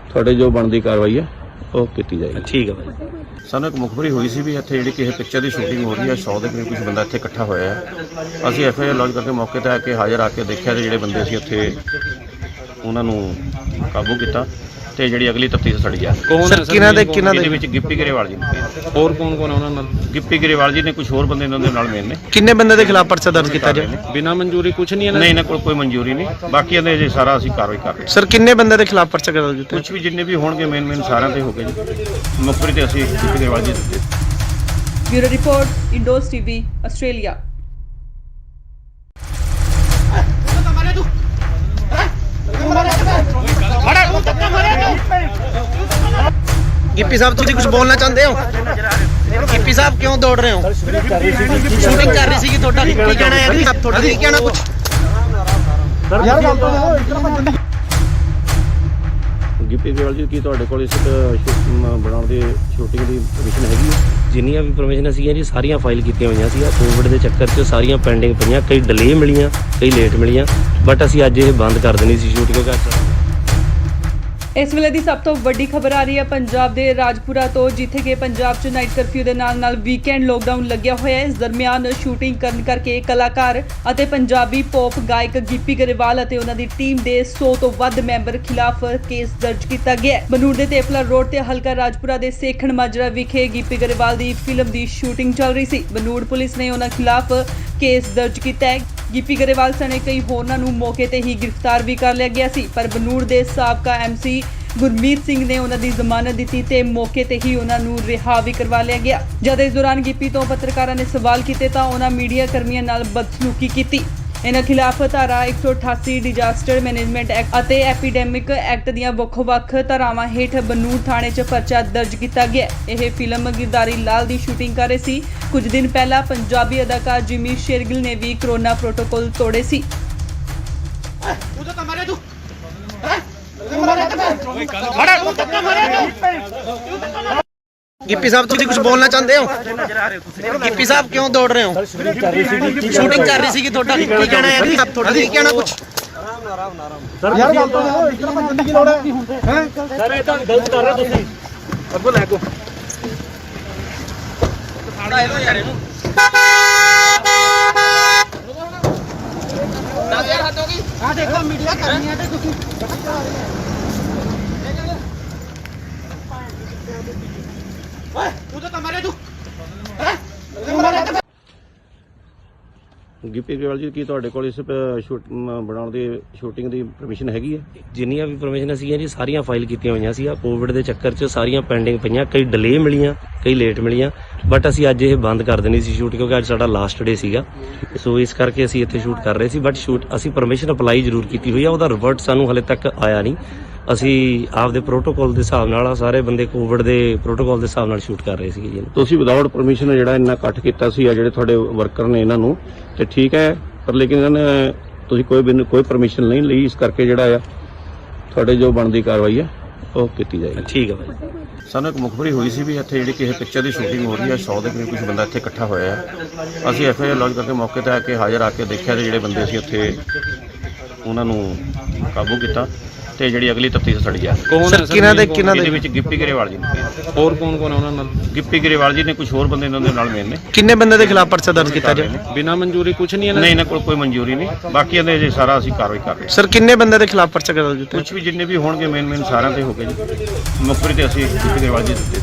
[SPEAKER 2] ਤੁਹਾਡੇ ਜੋ ਬਣਦੀ ਕਾਰਵਾਈ ਹੈ ਉਹ ਕੀਤੀ ਜਾਏਗੀ।
[SPEAKER 3] ਠੀਕ ਹੈ ਭਾਈ।
[SPEAKER 2] ਸਾਨੂੰ ਇੱਕ ਮੁਖਬਰੀ ਹੋਈ ਸੀ ਵੀ ਇੱਥੇ ਜਿਹੜੀ ਕਿਸੇ ਪਿਕਚਰ ਦੀ ਸ਼ੂਟਿੰਗ ਹੋ ਰਹੀ ਹੈ, 100 ਦੇ ਕਰੀਬ ਕੁਝ ਬੰਦਾ ਇੱਥੇ ਇਕੱਠਾ ਹੋਇਆ ਹੈ। ਅਸੀਂ ਐਫਆਈਆਰ ਲੌਂਚ ਕਰਕੇ ਮੌਕੇ ਤੇ ਆ ਕੇ ਹਾਜ਼ਰ ਆ ਕੇ ਦੇਖਿਆ ਤੇ ਜਿਹੜੇ ਬੰਦੇ ਸੀ ਉੱਥੇ ਉਹਨਾਂ ਨੂੰ ਕਾਬੂ ਕੀਤਾ ਤੇ ਜਿਹੜੀ ਅਗਲੀ ਤਫਤੀਸ਼ ਸਾਡੀ ਆ।
[SPEAKER 6] ਕੌਣ
[SPEAKER 1] ਸਰ ਕਿਹਨਾਂ ਦੇ
[SPEAKER 2] ਇਹਦੇ ਵਿੱਚ ਗਿੱਪੀ ਗਰੇਵਾਲ ਜੀ ਨੇ,
[SPEAKER 6] ਹੋਰ ਕੌਣ ਕੌਣ ਆ ਉਹਨਾਂ ਨਾਲ?
[SPEAKER 2] ਗਿੱਪੀ ਗਰੇਵਾਲ ਜੀ ਨੇ, ਕੁਝ ਹੋਰ ਬੰਦੇ ਇਹਨਾਂ ਦੇ ਨਾਲ ਮੇਨ ਨੇ।
[SPEAKER 1] ਕਿੰਨੇ ਬੰਦੇ ਦੇ ਖਿਲਾਫ ਪਰਚਾ ਦਰਜ ਕੀਤਾ ਜੀ?
[SPEAKER 6] ਬਿਨਾਂ ਮਨਜ਼ੂਰੀ ਕੁਝ ਨਹੀਂ
[SPEAKER 2] ਨਹੀਂ, ਇਹਨਾਂ ਕੋਲ ਕੋਈ ਮਨਜ਼ੂਰੀ ਨਹੀਂ, ਬਾਕੀ ਇਹਦੇ ਜੇ ਸਾਰਾ ਅਸੀਂ ਕਾਰਵਾਈ ਕਰ ਰਹੇ ਹਾਂ।
[SPEAKER 1] ਸਰ ਕਿੰਨੇ ਬੰਦੇ ਦੇ ਖਿਲਾਫ ਪਰਚਾ ਦਰਜ ਕੀਤਾ?
[SPEAKER 2] ਕੁਝ ਵੀ ਜਿੰਨੇ ਵੀ ਹੋਣਗੇ ਮੇਨ ਸਾਰਿਆਂ ਤੇ ਹੋ ਗਏ ਜੀ। ਮੁਖਬਰੀ ਤੇ ਅਸੀਂ ਗਿੱਪੀ ਗਰੇਵਾਲ ਜੀ ਦਿੱਤੇ।
[SPEAKER 4] Bureau report, Indos TV, Australia.
[SPEAKER 1] Gippy sahib ਤੁਸੀਂ ਕੁਝ ਬੋਲਣਾ ਚਾਹੁੰਦੇ ਹੋ? ਗਿੱਪੀ ਸਾਹਿਬ ਕਿਉਂ ਦੌੜ ਰਹੇ ਹੋ? ਸ਼ੂਟਿੰਗ ਕਰ ਰਹੀ ਸੀਗੀ, ਤੁਹਾਡਾ ਕੀ ਕਹਿਣਾ ਹੈ? ਤੁਹਾਡਾ ਕੀ ਕਹਿਣਾ ਕੁਝ?
[SPEAKER 5] ਯਾਰ ਗੱਲ ਤਾਂ ਇਤਨਾ ਬੰਦੇ
[SPEAKER 2] ਗਿੱਪੀ ਗਰੇਵਾਲ ਜੀ, ਕੀ ਤੁਹਾਡੇ ਕੋਲ ਇਸ ਬਣਾਉਣ ਦੀ ਸ਼ੂਟਿੰਗ ਦੀ ਪਰਮਿਸ਼ਨ ਹੈਗੀ ਹੈ?
[SPEAKER 3] ਜਿੰਨੀਆਂ ਵੀ ਪਰਮਿਸ਼ਨਾਂ ਸੀਗੀਆਂ ਜੀ ਸਾਰੀਆਂ ਫਾਈਲ ਕੀਤੀਆਂ ਹੋਈਆਂ ਸੀ। ਕੋਵਿਡ ਦੇ ਚੱਕਰ 'ਚ ਸਾਰੀਆਂ ਪੈਂਡਿੰਗ ਪਈਆਂ, ਕਈ ਡਿਲੇ ਮਿਲੀਆਂ, ਕਈ ਲੇਟ ਮਿਲੀਆਂ, ਬਟ ਅਸੀਂ ਅੱਜ ਇਹ ਬੰਦ ਕਰ ਦੇਣੀ ਸੀ ਸ਼ੂਟ ਕਿਉਂਕਿ
[SPEAKER 4] ਇਸ ਵੇਲੇ ਦੀ ਸਭ ਤੋਂ ਵੱਡੀ ਖਬਰ ਆ ਰਹੀ ਹੈ ਪੰਜਾਬ ਦੇ ਰਾਜਪੁਰਾ ਤੋਂ, ਜਿੱਥੇ ਕਿ ਪੰਜਾਬ 'ਚ ਨਾਈਟ ਕਰਫਿਊ ਦੇ ਨਾਲ ਵੀਕਐਂਡ ਲੋਕਡਾਊਨ ਲੱਗਿਆ ਹੋਇਆ ਹੈ। ਇਸ ਦਰਮਿਆਨ ਸ਼ੂਟਿੰਗ ਕਰਨ ਕਰਕੇ ਕਲਾਕਾਰ ਅਤੇ ਪੰਜਾਬੀ ਪੌਪ ਗਾਇਕ ਗਿੱਪੀ ਗਰੇਵਾਲ ਅਤੇ ਉਹਨਾਂ ਦੀ ਟੀਮ ਦੇ 100 ਤੋਂ ਵੱਧ ਮੈਂਬਰ ਖਿਲਾਫ ਕੇਸ ਦਰਜ ਕੀਤਾ ਗਿਆ ਹੈ। ਬਨੂੜ ਦੇ ਤੇਪਲਾ ਰੋਡ ਤੇ ਹਲਕਾ ਰਾਜਪੁਰਾ ਦੇ ਸੇਖਣ ਮਾਜਰਾ ਵਿਖੇ ਗਿੱਪੀ ਗਰੇਵਾਲ ਦੀ ਫਿਲਮ ਦੀ ਸ਼ੂਟਿੰਗ ਚੱਲ ਰਹੀ ਸੀ। ਬਨੂੜ ਪੁਲਿਸ ਨੇ ਉਹਨਾਂ ਖਿਲਾਫ ਕੇਸ ਦਰਜ ਕੀਤਾ ਹੈ। ਗਿੱਪੀ ਗਰੇਵਾਲ ਸਣੇ ਕਈ ਹੋਰਨਾਂ ਨੂੰ ਮੌਕੇ ਤੇ ਹੀ ਗ੍ਰਿਫਤਾਰ ਵੀ ਕਰ ਲਿਆ ਗਿਆ ਸੀ, ਪਰ ਬਨੂੜ ਦੇ ਸਾਬਕਾ ਐਮਸੀ ਗੁਰਮੀਤ ਸਿੰਘ ਨੇ ਉਹਨਾਂ ਦੀ ਜ਼ਮਾਨਤ ਦਿੱਤੀ ਤੇ ਮੌਕੇ ਤੇ ਹੀ ਉਹਨਾਂ ਨੂੰ ਰਿਹਾ ਵੀ ਕਰਵਾ ਲਿਆ ਗਿਆ। ਜਦ ਇਸ ਦੌਰਾਨ ਗਿੱਪੀ ਤੋਂ ਪੱਤਰਕਾਰਾਂ ਨੇ ਸਵਾਲ ਕੀਤੇ ਤਾਂ ਉਹਨਾਂ ਮੀਡੀਆ ਕਰਮੀਆਂ ਨਾਲ ਬਦਸਲੂਕੀ ਕੀਤੀ। ਇਹਨਾਂ ਖਿਲਾਫ ਧਾਰਾ 188 ਡਿਜ਼ਾਸਟਰ ਮੈਨੇਜਮੈਂਟ ਐਕਟ ਅਤੇ ਐਪੀਡੈਮਿਕ ਐਕਟ ਦੀਆਂ ਵੱਖ-ਵੱਖ ਧਾਰਾਵਾਂ ਹੇਠ ਬਨੂੜ ਥਾਣੇ 'ਚ ਪਰਚਾ ਦਰਜ ਕੀਤਾ ਗਿਆ। ਇਹ ਫਿਲਮ ਗਿਰਦਾਰੀ ਲਾਲ ਦੀ ਸ਼ੂਟਿੰਗ ਕਰ ਰਹੇ ਸੀ। ਕੁਝ ਦਿਨ ਪਹਿਲਾਂ ਪੰਜਾਬੀ ਅਦਾਕਾਰ ਜਿਮੀ ਸ਼ੇਰਗਿਲ ਨੇ ਵੀ ਕੋਰੋਨਾ ਪ੍ਰੋਟੋਕਾਲ ਤੋੜੇ ਸੀ।
[SPEAKER 1] गिप्पी साहब तुम कुछ बोलना चाहते हो? गिप्पी साहब क्यों दौड़ रहे हो? शूटिंग कर रही थी ਤੁਹਾਡਾ ਕੀ ਕਹਿਣਾ ਹੈ ਜੀ? ਤੁਹਾਡਾ ਕੀ ਕਹਿਣਾ ਕੁਝ?
[SPEAKER 5] ਯਾਰ ਗੱਲ ਤਾਂ ਇਸ ਤਰ੍ਹਾਂ ਭੱਜਣ ਦੀ ਕੀ ਲੋੜ ਹੈ? ਸਰ ਇਹ ਤਾਂ ਗਲਤ ਕਰ ਰਹੇ ਤੁਸੀਂ। ਅੱਗੋਂ ਲੈ ਕੋ
[SPEAKER 1] ਫਾੜਾ ਇਹੋ ਯਾਰ ਇਹਨੂੰ ਨਾ ਯਾਰ ਹੱਦ ਹੋ ਗਈ। ਆ ਦੇਖੋ ਮੀਡੀਆ ਕਰਨੀ ਹੈ ਤੇ ਤੁਸੀਂ ਓਏ ਤੂੰ ਤਾਂ ਮਾਰੇ ਤੂੰ
[SPEAKER 2] ਗਿੱਪੀ ਗਰੇਵਾਲ ਜੀ, ਕੀ ਤੁਹਾਡੇ ਕੋਲ ਇਸ ਬਣਾਉਣ ਦੀ ਸ਼ੂਟਿੰਗ ਦੀ ਪਰਮਿਸ਼ਨ ਹੈਗੀ ਹੈ?
[SPEAKER 3] ਜਿੰਨੀਆਂ ਵੀ ਪਰਮਿਸ਼ਨ ਸੀਗੀਆਂ ਜੀ ਸਾਰੀਆਂ ਫਾਈਲ ਕੀਤੀਆਂ ਹੋਈਆਂ ਸੀ। ਕੋਵਿਡ ਦੇ ਚੱਕਰ 'ਚ ਸਾਰੀਆਂ ਪੈਂਡਿੰਗ ਪਈਆਂ, ਕਈ ਡਿਲੇ ਮਿਲੀਆਂ, ਕਈ ਲੇਟ ਮਿਲੀਆਂ, ਬਟ ਅਸੀਂ ਅੱਜ ਇਹ ਬੰਦ ਕਰ ਦੇਣੀ ਸੀ ਸ਼ੂਟ, ਕਿਉਂਕਿ ਅੱਜ ਸਾਡਾ ਲਾਸਟ ਡੇ ਸੀਗਾ। ਸੋ ਇਸ ਕਰਕੇ ਅਸੀਂ ਇੱਥੇ ਸ਼ੂਟ ਕਰ ਰਹੇ ਸੀ, ਬਟ ਅਸੀਂ ਪਰਮਿਸ਼ਨ ਅਪਲਾਈ ਜ਼ਰੂਰ ਕੀਤੀ ਹੋਈ ਆ, ਉਹਦਾ ਰਿਵਰਟ ਸਾਨੂੰ ਹਲੇ ਤੱਕ ਆਇਆ ਨਹੀਂ। ਅਸੀਂ ਆਪਦੇ ਪ੍ਰੋਟੋਕਾਲ ਦੇ ਹਿਸਾਬ ਨਾਲ ਸਾਰੇ ਬੰਦੇ ਕੋਵਿਡ ਦੇ ਪ੍ਰੋਟੋਕਾਲ ਦੇ ਹਿਸਾਬ ਨਾਲ ਸ਼ੂਟ ਕਰ ਰਹੇ ਸੀਗੇ ਜੀ।
[SPEAKER 2] ਤੁਸੀਂ ਵਿਦਆਊਟ ਪਰਮਿਸ਼ਨ ਜਿਹੜਾ ਇੰਨਾ ਇਕੱਠ ਕੀਤਾ ਸੀ ਆ ਜਿਹੜੇ ਤੁਹਾਡੇ ਵਰਕਰ ਨੇ ਇਹਨਾਂ ਨੂੰ, ਤੇ ਠੀਕ ਹੈ, ਪਰ ਲੇਕਿਨ ਇਹਨਾਂ ਨੇ ਤੁਸੀਂ ਕੋਈ ਪਰਮਿਸ਼ਨ ਨਹੀਂ ਲਈ, ਇਸ ਕਰਕੇ ਜਿਹੜਾ ਆ ਤੁਹਾਡੇ ਜੋ ਬਣਦੀ ਕਾਰਵਾਈ ਹੈ ਉਹ ਕੀਤੀ ਜਾਏਗੀ।
[SPEAKER 3] ਠੀਕ ਹੈ ਭਾਈ।
[SPEAKER 2] ਸਾਨੂੰ ਇੱਕ ਮੁਖਬਰੀ ਹੋਈ ਸੀ ਵੀ ਇੱਥੇ ਜਿਹੜੀ ਕਿਸੇ ਪਿਕਚਰ ਦੀ ਸ਼ੂਟਿੰਗ ਹੋ ਰਹੀ ਹੈ, 100 ਦੇ ਕਰੀਬ ਕੁਝ ਬੰਦਾ ਇੱਥੇ ਇਕੱਠਾ ਹੋਇਆ ਹੈ। ਅਸੀਂ ਐਫਆਈਆਰ ਲੌਂਚ ਕਰਕੇ ਮੌਕੇ ਤੇ ਆ ਕੇ ਹਾਜ਼ਰ ਆ ਕੇ ਦੇਖਿਆ ਤੇ ਜਿਹੜੇ ਬੰਦੇ ਸੀ ਉੱਥੇ ਉਹਨਾਂ ਨੂੰ ਕਾਬੂ ਕੀਤਾ ਤੇ ਜਿਹੜੀ ਅਗਲੀ ਤਫਤੀਸ਼ ਸੜੀ ਆ।
[SPEAKER 6] ਕੌਣ ਹੈ ਸਰ?
[SPEAKER 2] ਇਹਦੇ ਵਿੱਚ ਗਿੱਪੀ ਗਰੇਵਾਲ ਜੀ ਨੇ।
[SPEAKER 6] ਹੋਰ ਕੌਣ ਕੌਣ ਹੈ ਉਹਨਾਂ ਨਾਲ?
[SPEAKER 2] ਗਿੱਪੀ ਗਰੇਵਾਲ ਜੀ ਨੇ, ਕੁਝ ਹੋਰ ਬੰਦੇ ਇਹਨਾਂ ਦੇ ਨਾਲ ਮੇਨ ਨੇ।
[SPEAKER 1] ਕਿੰਨੇ ਬੰਦੇ ਦੇ ਖਿਲਾਫ ਪਰਚਾ ਦਰਜ ਕੀਤਾ ਜੀ?
[SPEAKER 6] ਬਿਨਾਂ ਮਨਜ਼ੂਰੀ ਕੁਝ ਨਹੀਂ ਹੈ
[SPEAKER 2] ਨਹੀਂ, ਇਹਨਾਂ ਕੋਲ ਕੋਈ ਮਨਜ਼ੂਰੀ ਨਹੀਂ, ਬਾਕੀ ਇਹਦੇ ਜੇ ਸਾਰਾ ਅਸੀਂ ਕਾਰਵਾਈ ਕਰ ਰਹੇ ਹਾਂ।
[SPEAKER 1] ਸਰ ਕਿੰਨੇ ਬੰਦੇ ਦੇ ਖਿਲਾਫ ਪਰਚਾ ਦਰਜ ਕੀਤਾ?
[SPEAKER 2] ਕੁਝ ਵੀ ਜਿੰਨੇ ਵੀ ਹੋਣਗੇ ਮੇਨ ਸਾਰਿਆਂ ਤੇ ਹੋ ਗਏ ਜੀ। ਮੁਖਬਰੀ ਤੇ ਅਸੀਂ ਗਿੱਪੀ ਗਰੇਵਾਲ ਜੀ ਦਿੱਤੇ।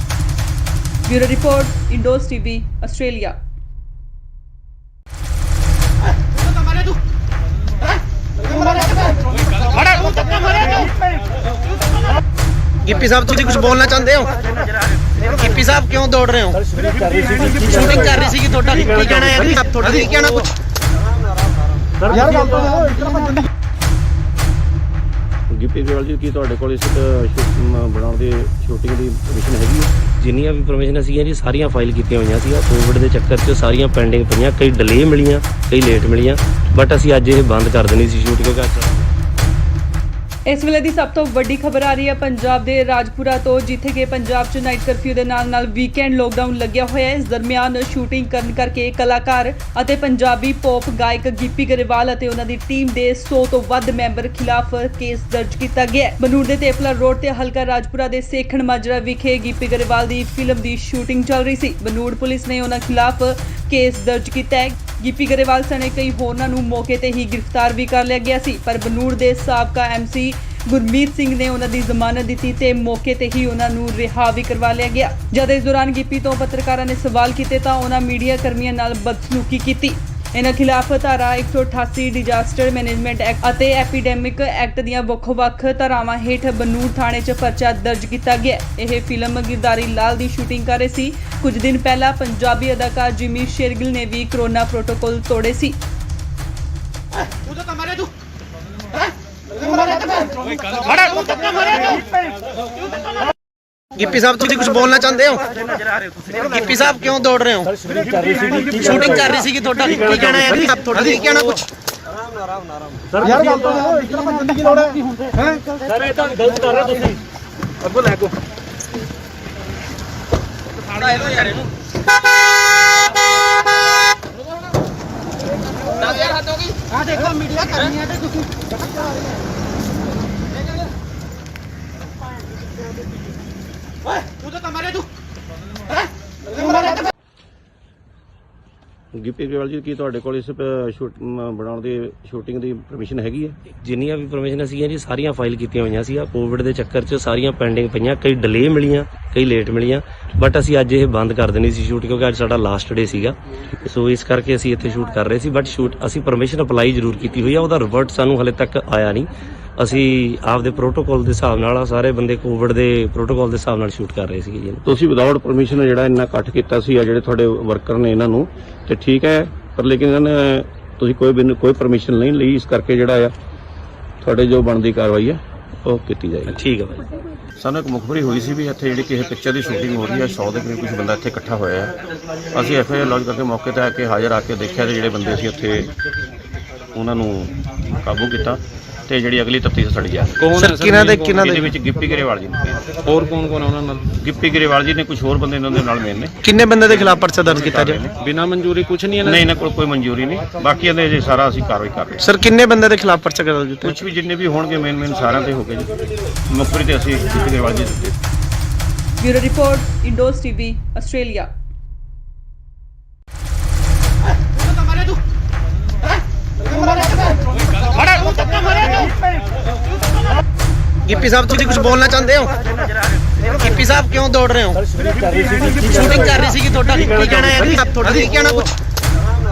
[SPEAKER 4] Bureau report, Indos TV, Australia.
[SPEAKER 1] Gippy sahab तुम कुछ बोलना चाहते हो? गिप्पी साहब क्यों दौड़ रहे हो? शूटिंग कर रही थी ਤੁਹਾਡਾ ਕੀ ਕਹਿਣਾ ਹੈ ਜੀ? ਤੁਹਾਡਾ ਕੀ ਕਹਿਣਾ ਕੁਝ?
[SPEAKER 5] ਯਾਰ ਗੱਲ ਤਾਂ ਇਸ ਤਰ੍ਹਾਂ ਭੱਜਣ ਦੀ
[SPEAKER 2] ਗਿੱਪੀ ਗਰੇਵਾਲ ਜੀ, ਕੀ ਤੁਹਾਡੇ ਕੋਲ ਇਸ ਬਣਾਉਣ ਦੀ ਸ਼ੂਟਿੰਗ ਦੀ ਪਰਮਿਸ਼ਨ ਹੈਗੀ ਹੈ?
[SPEAKER 3] ਜਿੰਨੀਆਂ ਵੀ ਪਰਮਿਸ਼ਨ ਸੀਗੀਆਂ ਜੀ ਸਾਰੀਆਂ ਫਾਈਲ ਕੀਤੀਆਂ ਹੋਈਆਂ ਸੀ। ਕੋਵਿਡ ਦੇ ਚੱਕਰ 'ਚ ਸਾਰੀਆਂ ਪੈਂਡਿੰਗ ਪਈਆਂ, ਕਈ ਡਿਲੇ ਮਿਲੀਆਂ, ਕਈ ਲੇਟ ਮਿਲੀਆਂ, ਬਟ ਅਸੀਂ ਅੱਜ ਇਹ ਬੰਦ ਕਰ ਦੇਣੀ ਸੀ ਸ਼ੂਟ, ਕਿਉਂਕਿ ਅੱਜ
[SPEAKER 4] ਇਸ ਵੇਲੇ ਦੀ ਸਭ ਤੋਂ ਵੱਡੀ ਖਬਰ ਆ ਰਹੀ ਹੈ ਪੰਜਾਬ ਦੇ ਰਾਜਪੁਰਾ ਤੋਂ, ਜਿੱਥੇ ਕਿ ਪੰਜਾਬ 'ਚ ਨਾਈਟ ਕਰਫਿਊ ਦੇ ਨਾਲ ਵੀਕਐਂਡ ਲੋਕਡਾਊਨ ਲੱਗਿਆ ਹੋਇਆ ਹੈ। ਇਸ ਦਰਮਿਆਨ ਸ਼ੂਟਿੰਗ ਕਰਨ ਕਰਕੇ ਕਲਾਕਾਰ ਅਤੇ ਪੰਜਾਬੀ ਪੌਪ ਗਾਇਕ ਗਿੱਪੀ ਗਰੇਵਾਲ ਅਤੇ ਉਹਨਾਂ ਦੀ ਟੀਮ ਦੇ 100 ਤੋਂ ਵੱਧ ਮੈਂਬਰ ਖਿਲਾਫ ਕੇਸ ਦਰਜ ਕੀਤਾ ਗਿਆ ਹੈ। ਬਨੂੜ ਦੇ ਤੇਪਲਾ ਰੋਡ ਤੇ ਹਲਕਾ ਰਾਜਪੁਰਾ ਦੇ ਸੇਖਣ ਮਾਜਰਾ ਵਿਖੇ ਗਿੱਪੀ ਗਰੇਵਾਲ ਦੀ ਫਿਲਮ ਦੀ ਸ਼ੂਟਿੰਗ ਚੱਲ ਰਹੀ ਸੀ। ਬਨੂੜ ਪੁਲਿਸ ਨੇ ਉਹਨਾਂ ਖਿਲਾਫ ਕੇਸ ਦਰਜ ਕੀਤਾ ਹੈ। ਗਿੱਪੀ ਗਰੇਵਾਲ ਸਣੇ ਕਈ ਹੋਰਨਾਂ ਨੂੰ ਮੌਕੇ ਤੇ ਹੀ ਗ੍ਰਿਫਤਾਰ ਵੀ ਕਰ ਲਿਆ ਗਿਆ ਸੀ, ਪਰ ਬਨੂੜ ਦੇ ਸਾਬਕਾ ਐਮਸੀ ਗੁਰਮੀਤ ਸਿੰਘ ਨੇ ਉਹਨਾਂ ਦੀ ਜ਼ਮਾਨਤ ਦਿੱਤੀ ਤੇ ਮੌਕੇ ਤੇ ਹੀ ਉਹਨਾਂ ਨੂੰ ਰਿਹਾ ਵੀ ਕਰਵਾ ਲਿਆ ਗਿਆ। ਜਦ ਇਸ ਦੌਰਾਨ ਗਿੱਪੀ ਤੋਂ ਪੱਤਰਕਾਰਾਂ ਨੇ ਸਵਾਲ ਕੀਤੇ ਤਾਂ ਉਹਨਾਂ ਮੀਡੀਆ ਕਰਮੀਆਂ ਨਾਲ ਬਦਸਲੂਕੀ ਕੀਤੀ। ਇਹਨਾਂ ਖਿਲਾਫ ਧਾਰਾ 188 ਡਿਜ਼ਾਸਟਰ ਮੈਨੇਜਮੈਂਟ ਐਕਟ ਅਤੇ ਐਪੀਡੈਮਿਕ ਐਕਟ ਦੀਆਂ ਵੱਖ-ਵੱਖ ਧਾਰਾਵਾਂ ਹੇਠ ਬਨੂੜ ਥਾਣੇ 'ਚ ਪਰਚਾ ਦਰਜ ਕੀਤਾ ਗਿਆ। ਇਹ ਫਿਲਮ ਗਿਰਦਾਰੀ ਲਾਲ ਦੀ ਸ਼ੂਟਿੰਗ ਕਰ ਰਹੇ ਸੀ। ਕੁਝ ਦਿਨ ਪਹਿਲਾਂ ਪੰਜਾਬੀ ਅਦਾਕਾਰ ਜਿਮੀ ਸ਼ੇਰਗਿਲ ਨੇ ਵੀ ਕੋਰੋਨਾ ਪ੍ਰੋਟੋਕਾਲ ਤੋੜੇ ਸੀ।
[SPEAKER 1] गिप्पी साहब तुम कुछ बोलना चाहते हो? गिप्पी साहब क्यों दौड़ रहे हो? शूटिंग कर रही थी ਤੁਹਾਡਾ ਕੀ ਕਹਿਣਾ ਹੈ ਜੀ? ਤੁਹਾਡਾ ਕੀ ਕਹਿਣਾ ਕੁਝ?
[SPEAKER 5] ਯਾਰ ਗੱਲ ਤਾਂ ਇਸ ਤਰ੍ਹਾਂ ਭੱਜਣ ਦੀ ਕੀ ਲੋੜ ਹੈ? ਸਰ ਇਹ ਤਾਂ ਗਲਤ ਕਰ ਰਹੇ ਤੁਸੀਂ। ਅੱਗੋਂ ਲੈ ਕੋ
[SPEAKER 1] ਫਾੜਾ ਇਹੋ ਯਾਰ ਇਹਨੂੰ ਨਾ ਯਾਰ ਹੱਦ ਹੋ ਗਈ। ਆ ਦੇਖੋ ਮੀਡੀਆ ਕਰਨੀ ਹੈ ਤੇ ਤੁਸੀਂ
[SPEAKER 2] ਗਿੱਪੀ ਗਰੇਵਾਲ ਜੀ ਕੀ ਤੁਹਾਡੇ ਕੋਲ ਇਸ ਬਣਾਉਣ ਦੀ ਸ਼ੂਟਿੰਗ ਦੀ ਪਰਮਿਸ਼ਨ ਹੈਗੀ ਹੈ?
[SPEAKER 3] ਜਿੰਨੀਆਂ ਵੀ ਪਰਮਿਸ਼ਨ ਸੀਗੀਆਂ ਜੀ ਸਾਰੀਆਂ ਫਾਈਲ ਕੀਤੀਆਂ ਹੋਈਆਂ ਸੀ। ਕੋਵਿਡ ਦੇ ਚੱਕਰ 'ਚ ਸਾਰੀਆਂ ਪੈਂਡਿੰਗ ਪਈਆਂ, ਕਈ ਡਿਲੇ ਮਿਲੀਆਂ, ਕਈ ਲੇਟ ਮਿਲੀਆਂ, ਬਟ ਅਸੀਂ ਅੱਜ ਇਹ ਬੰਦ ਕਰ ਦੇਣੀ ਸੀ ਸ਼ੂਟ ਕਿਉਂਕਿ ਅੱਜ ਸਾਡਾ ਲਾਸਟ ਡੇ ਸੀਗਾ। ਸੋ ਇਸ ਕਰਕੇ ਅਸੀਂ ਇੱਥੇ ਸ਼ੂਟ ਕਰ ਰਹੇ ਸੀ, ਬਟ ਸ਼ੂਟ ਅਸੀਂ ਪਰਮਿਸ਼ਨ ਅਪਲਾਈ ਜ਼ਰੂਰ ਕੀਤੀ ਹੋਈ ਆ, ਉਹਦਾ ਰਿਵਰਟ ਸਾਨੂੰ ਹਲੇ ਤੱਕ ਆਇਆ ਨਹੀਂ। ਅਸੀਂ ਆਪਦੇ ਪ੍ਰੋਟੋਕਾਲ ਦੇ ਹਿਸਾਬ ਨਾਲ ਸਾਰੇ ਬੰਦੇ ਕੋਵਿਡ ਦੇ ਪ੍ਰੋਟੋਕਾਲ ਦੇ ਹਿਸਾਬ ਨਾਲ ਸ਼ੂਟ ਕਰ ਰਹੇ ਸੀਗੇ ਜੀ।
[SPEAKER 2] ਤੁਸੀਂ ਵਿਦਆਊਟ ਪਰਮਿਸ਼ਨ ਜਿਹੜਾ ਇੰਨਾ ਇਕੱਠ ਕੀਤਾ ਸੀ ਆ ਜਿਹੜੇ ਤੁਹਾਡੇ ਵਰਕਰ ਨੇ ਇਹਨਾਂ ਨੂੰ, ਤੇ ਠੀਕ ਹੈ, ਪਰ ਲੇਕਿਨ ਇਹਨਾਂ ਨੇ ਤੁਸੀਂ ਕੋਈ ਪਰਮਿਸ਼ਨ ਨਹੀਂ ਲਈ, ਇਸ ਕਰਕੇ ਜਿਹੜਾ ਆ ਤੁਹਾਡੇ ਜੋ ਬਣਦੀ ਕਾਰਵਾਈ ਹੈ ਉਹ ਕੀਤੀ ਜਾਏਗੀ।
[SPEAKER 3] ਠੀਕ ਹੈ ਭਾਈ।
[SPEAKER 2] ਸਾਨੂੰ ਇੱਕ ਮੁਖਬਰੀ ਹੋਈ ਸੀ ਵੀ ਇੱਥੇ ਜਿਹੜੀ ਕਿਸੇ ਪਿਕਚਰ ਦੀ ਸ਼ੂਟਿੰਗ ਹੋ ਰਹੀ ਹੈ, 100 ਦੇ ਕਰੀਬ ਕੁਝ ਬੰਦਾ ਇੱਥੇ ਇਕੱਠਾ ਹੋਇਆ ਹੈ। ਅਸੀਂ ਐਫਆਈਆਰ ਲੌਂਚ ਕਰਕੇ ਮੌਕੇ ਤੇ ਆ ਕੇ ਹਾਜ਼ਰ ਆ ਕੇ ਦੇਖਿਆ ਤੇ ਜਿਹੜੇ ਬੰਦੇ ਸੀ ਉੱਥੇ ਉਹਨਾਂ ਨੂੰ ਕਾਬੂ ਕੀਤਾ ਤੇ ਜਿਹੜੀ ਅਗਲੀ ਤਫਤੀਸ਼ ਸਾਡੀ ਜਾ ਰਹੀ ਹੈ।
[SPEAKER 1] ਸਰ ਕਿਹਨਾਂ ਦੇ
[SPEAKER 2] ਇਹਦੇ ਵਿੱਚ ਗਿੱਪੀ ਗਰੇਵਾਲ ਜੀ ਨੇ,
[SPEAKER 6] ਹੋਰ ਕੌਣ ਕੌਣ ਆ ਉਹਨਾਂ ਨਾਲ?
[SPEAKER 2] ਗਿੱਪੀ ਗਰੇਵਾਲ ਜੀ ਨੇ, ਕੁਝ ਹੋਰ ਬੰਦੇ ਇਹਨਾਂ ਦੇ ਨਾਲ ਮੇਨ ਨੇ।
[SPEAKER 1] ਕਿੰਨੇ ਬੰਦੇ ਦੇ ਖਿਲਾਫ ਪਰਚਾ ਦਰਜ ਕੀਤਾ ਜਾਏ?
[SPEAKER 6] ਬਿਨਾਂ ਮਨਜ਼ੂਰੀ ਕੁਝ ਨਹੀਂ ਇਹਨਾਂ
[SPEAKER 2] ਨਹੀਂ, ਇਹਨਾਂ ਕੋਲ ਕੋਈ ਮਨਜ਼ੂਰੀ ਨਹੀਂ, ਬਾਕੀ ਇਹਦੇ ਜੇ ਸਾਰਾ ਅਸੀਂ ਕਾਰਵਾਈ ਕਰ ਰਹੇ ਹਾਂ।
[SPEAKER 1] ਸਰ ਕਿੰਨੇ ਬੰਦੇ ਦੇ ਖਿਲਾਫ ਪਰਚਾ ਦਰਜ ਕੀਤਾ?
[SPEAKER 2] ਕੁਝ ਵੀ ਜਿੰਨੇ ਵੀ ਹੋਣਗੇ ਮੇਨ ਸਾਰਿਆਂ ਤੇ ਹੋ ਗਏ ਜੀ। ਮੁਖਬਰੀ ਤੇ ਅਸੀਂ ਗਿੱਪੀ ਗਰੇਵਾਲ ਜੀ ਦਿੱਤੇ।
[SPEAKER 4] Bureau report, Indos TV, Australia.
[SPEAKER 1] Gippy sahib ਤੁਸੀਂ ਕੁਝ ਬੋਲਣਾ ਚਾਹੁੰਦੇ ਹੋ? ਗਿੱਪੀ ਸਾਹਿਬ ਕਿਉਂ ਦੌੜ ਰਹੇ ਹੋ? ਸ਼ੂਟਿੰਗ ਕਰ ਰਹੀ ਸੀ ਤੁਹਾਡਾ ਕੀ ਕਹਿਣਾ ਹੈ? ਤੁਹਾਡਾ ਕੀ ਕਹਿਣਾ ਕੁਝ?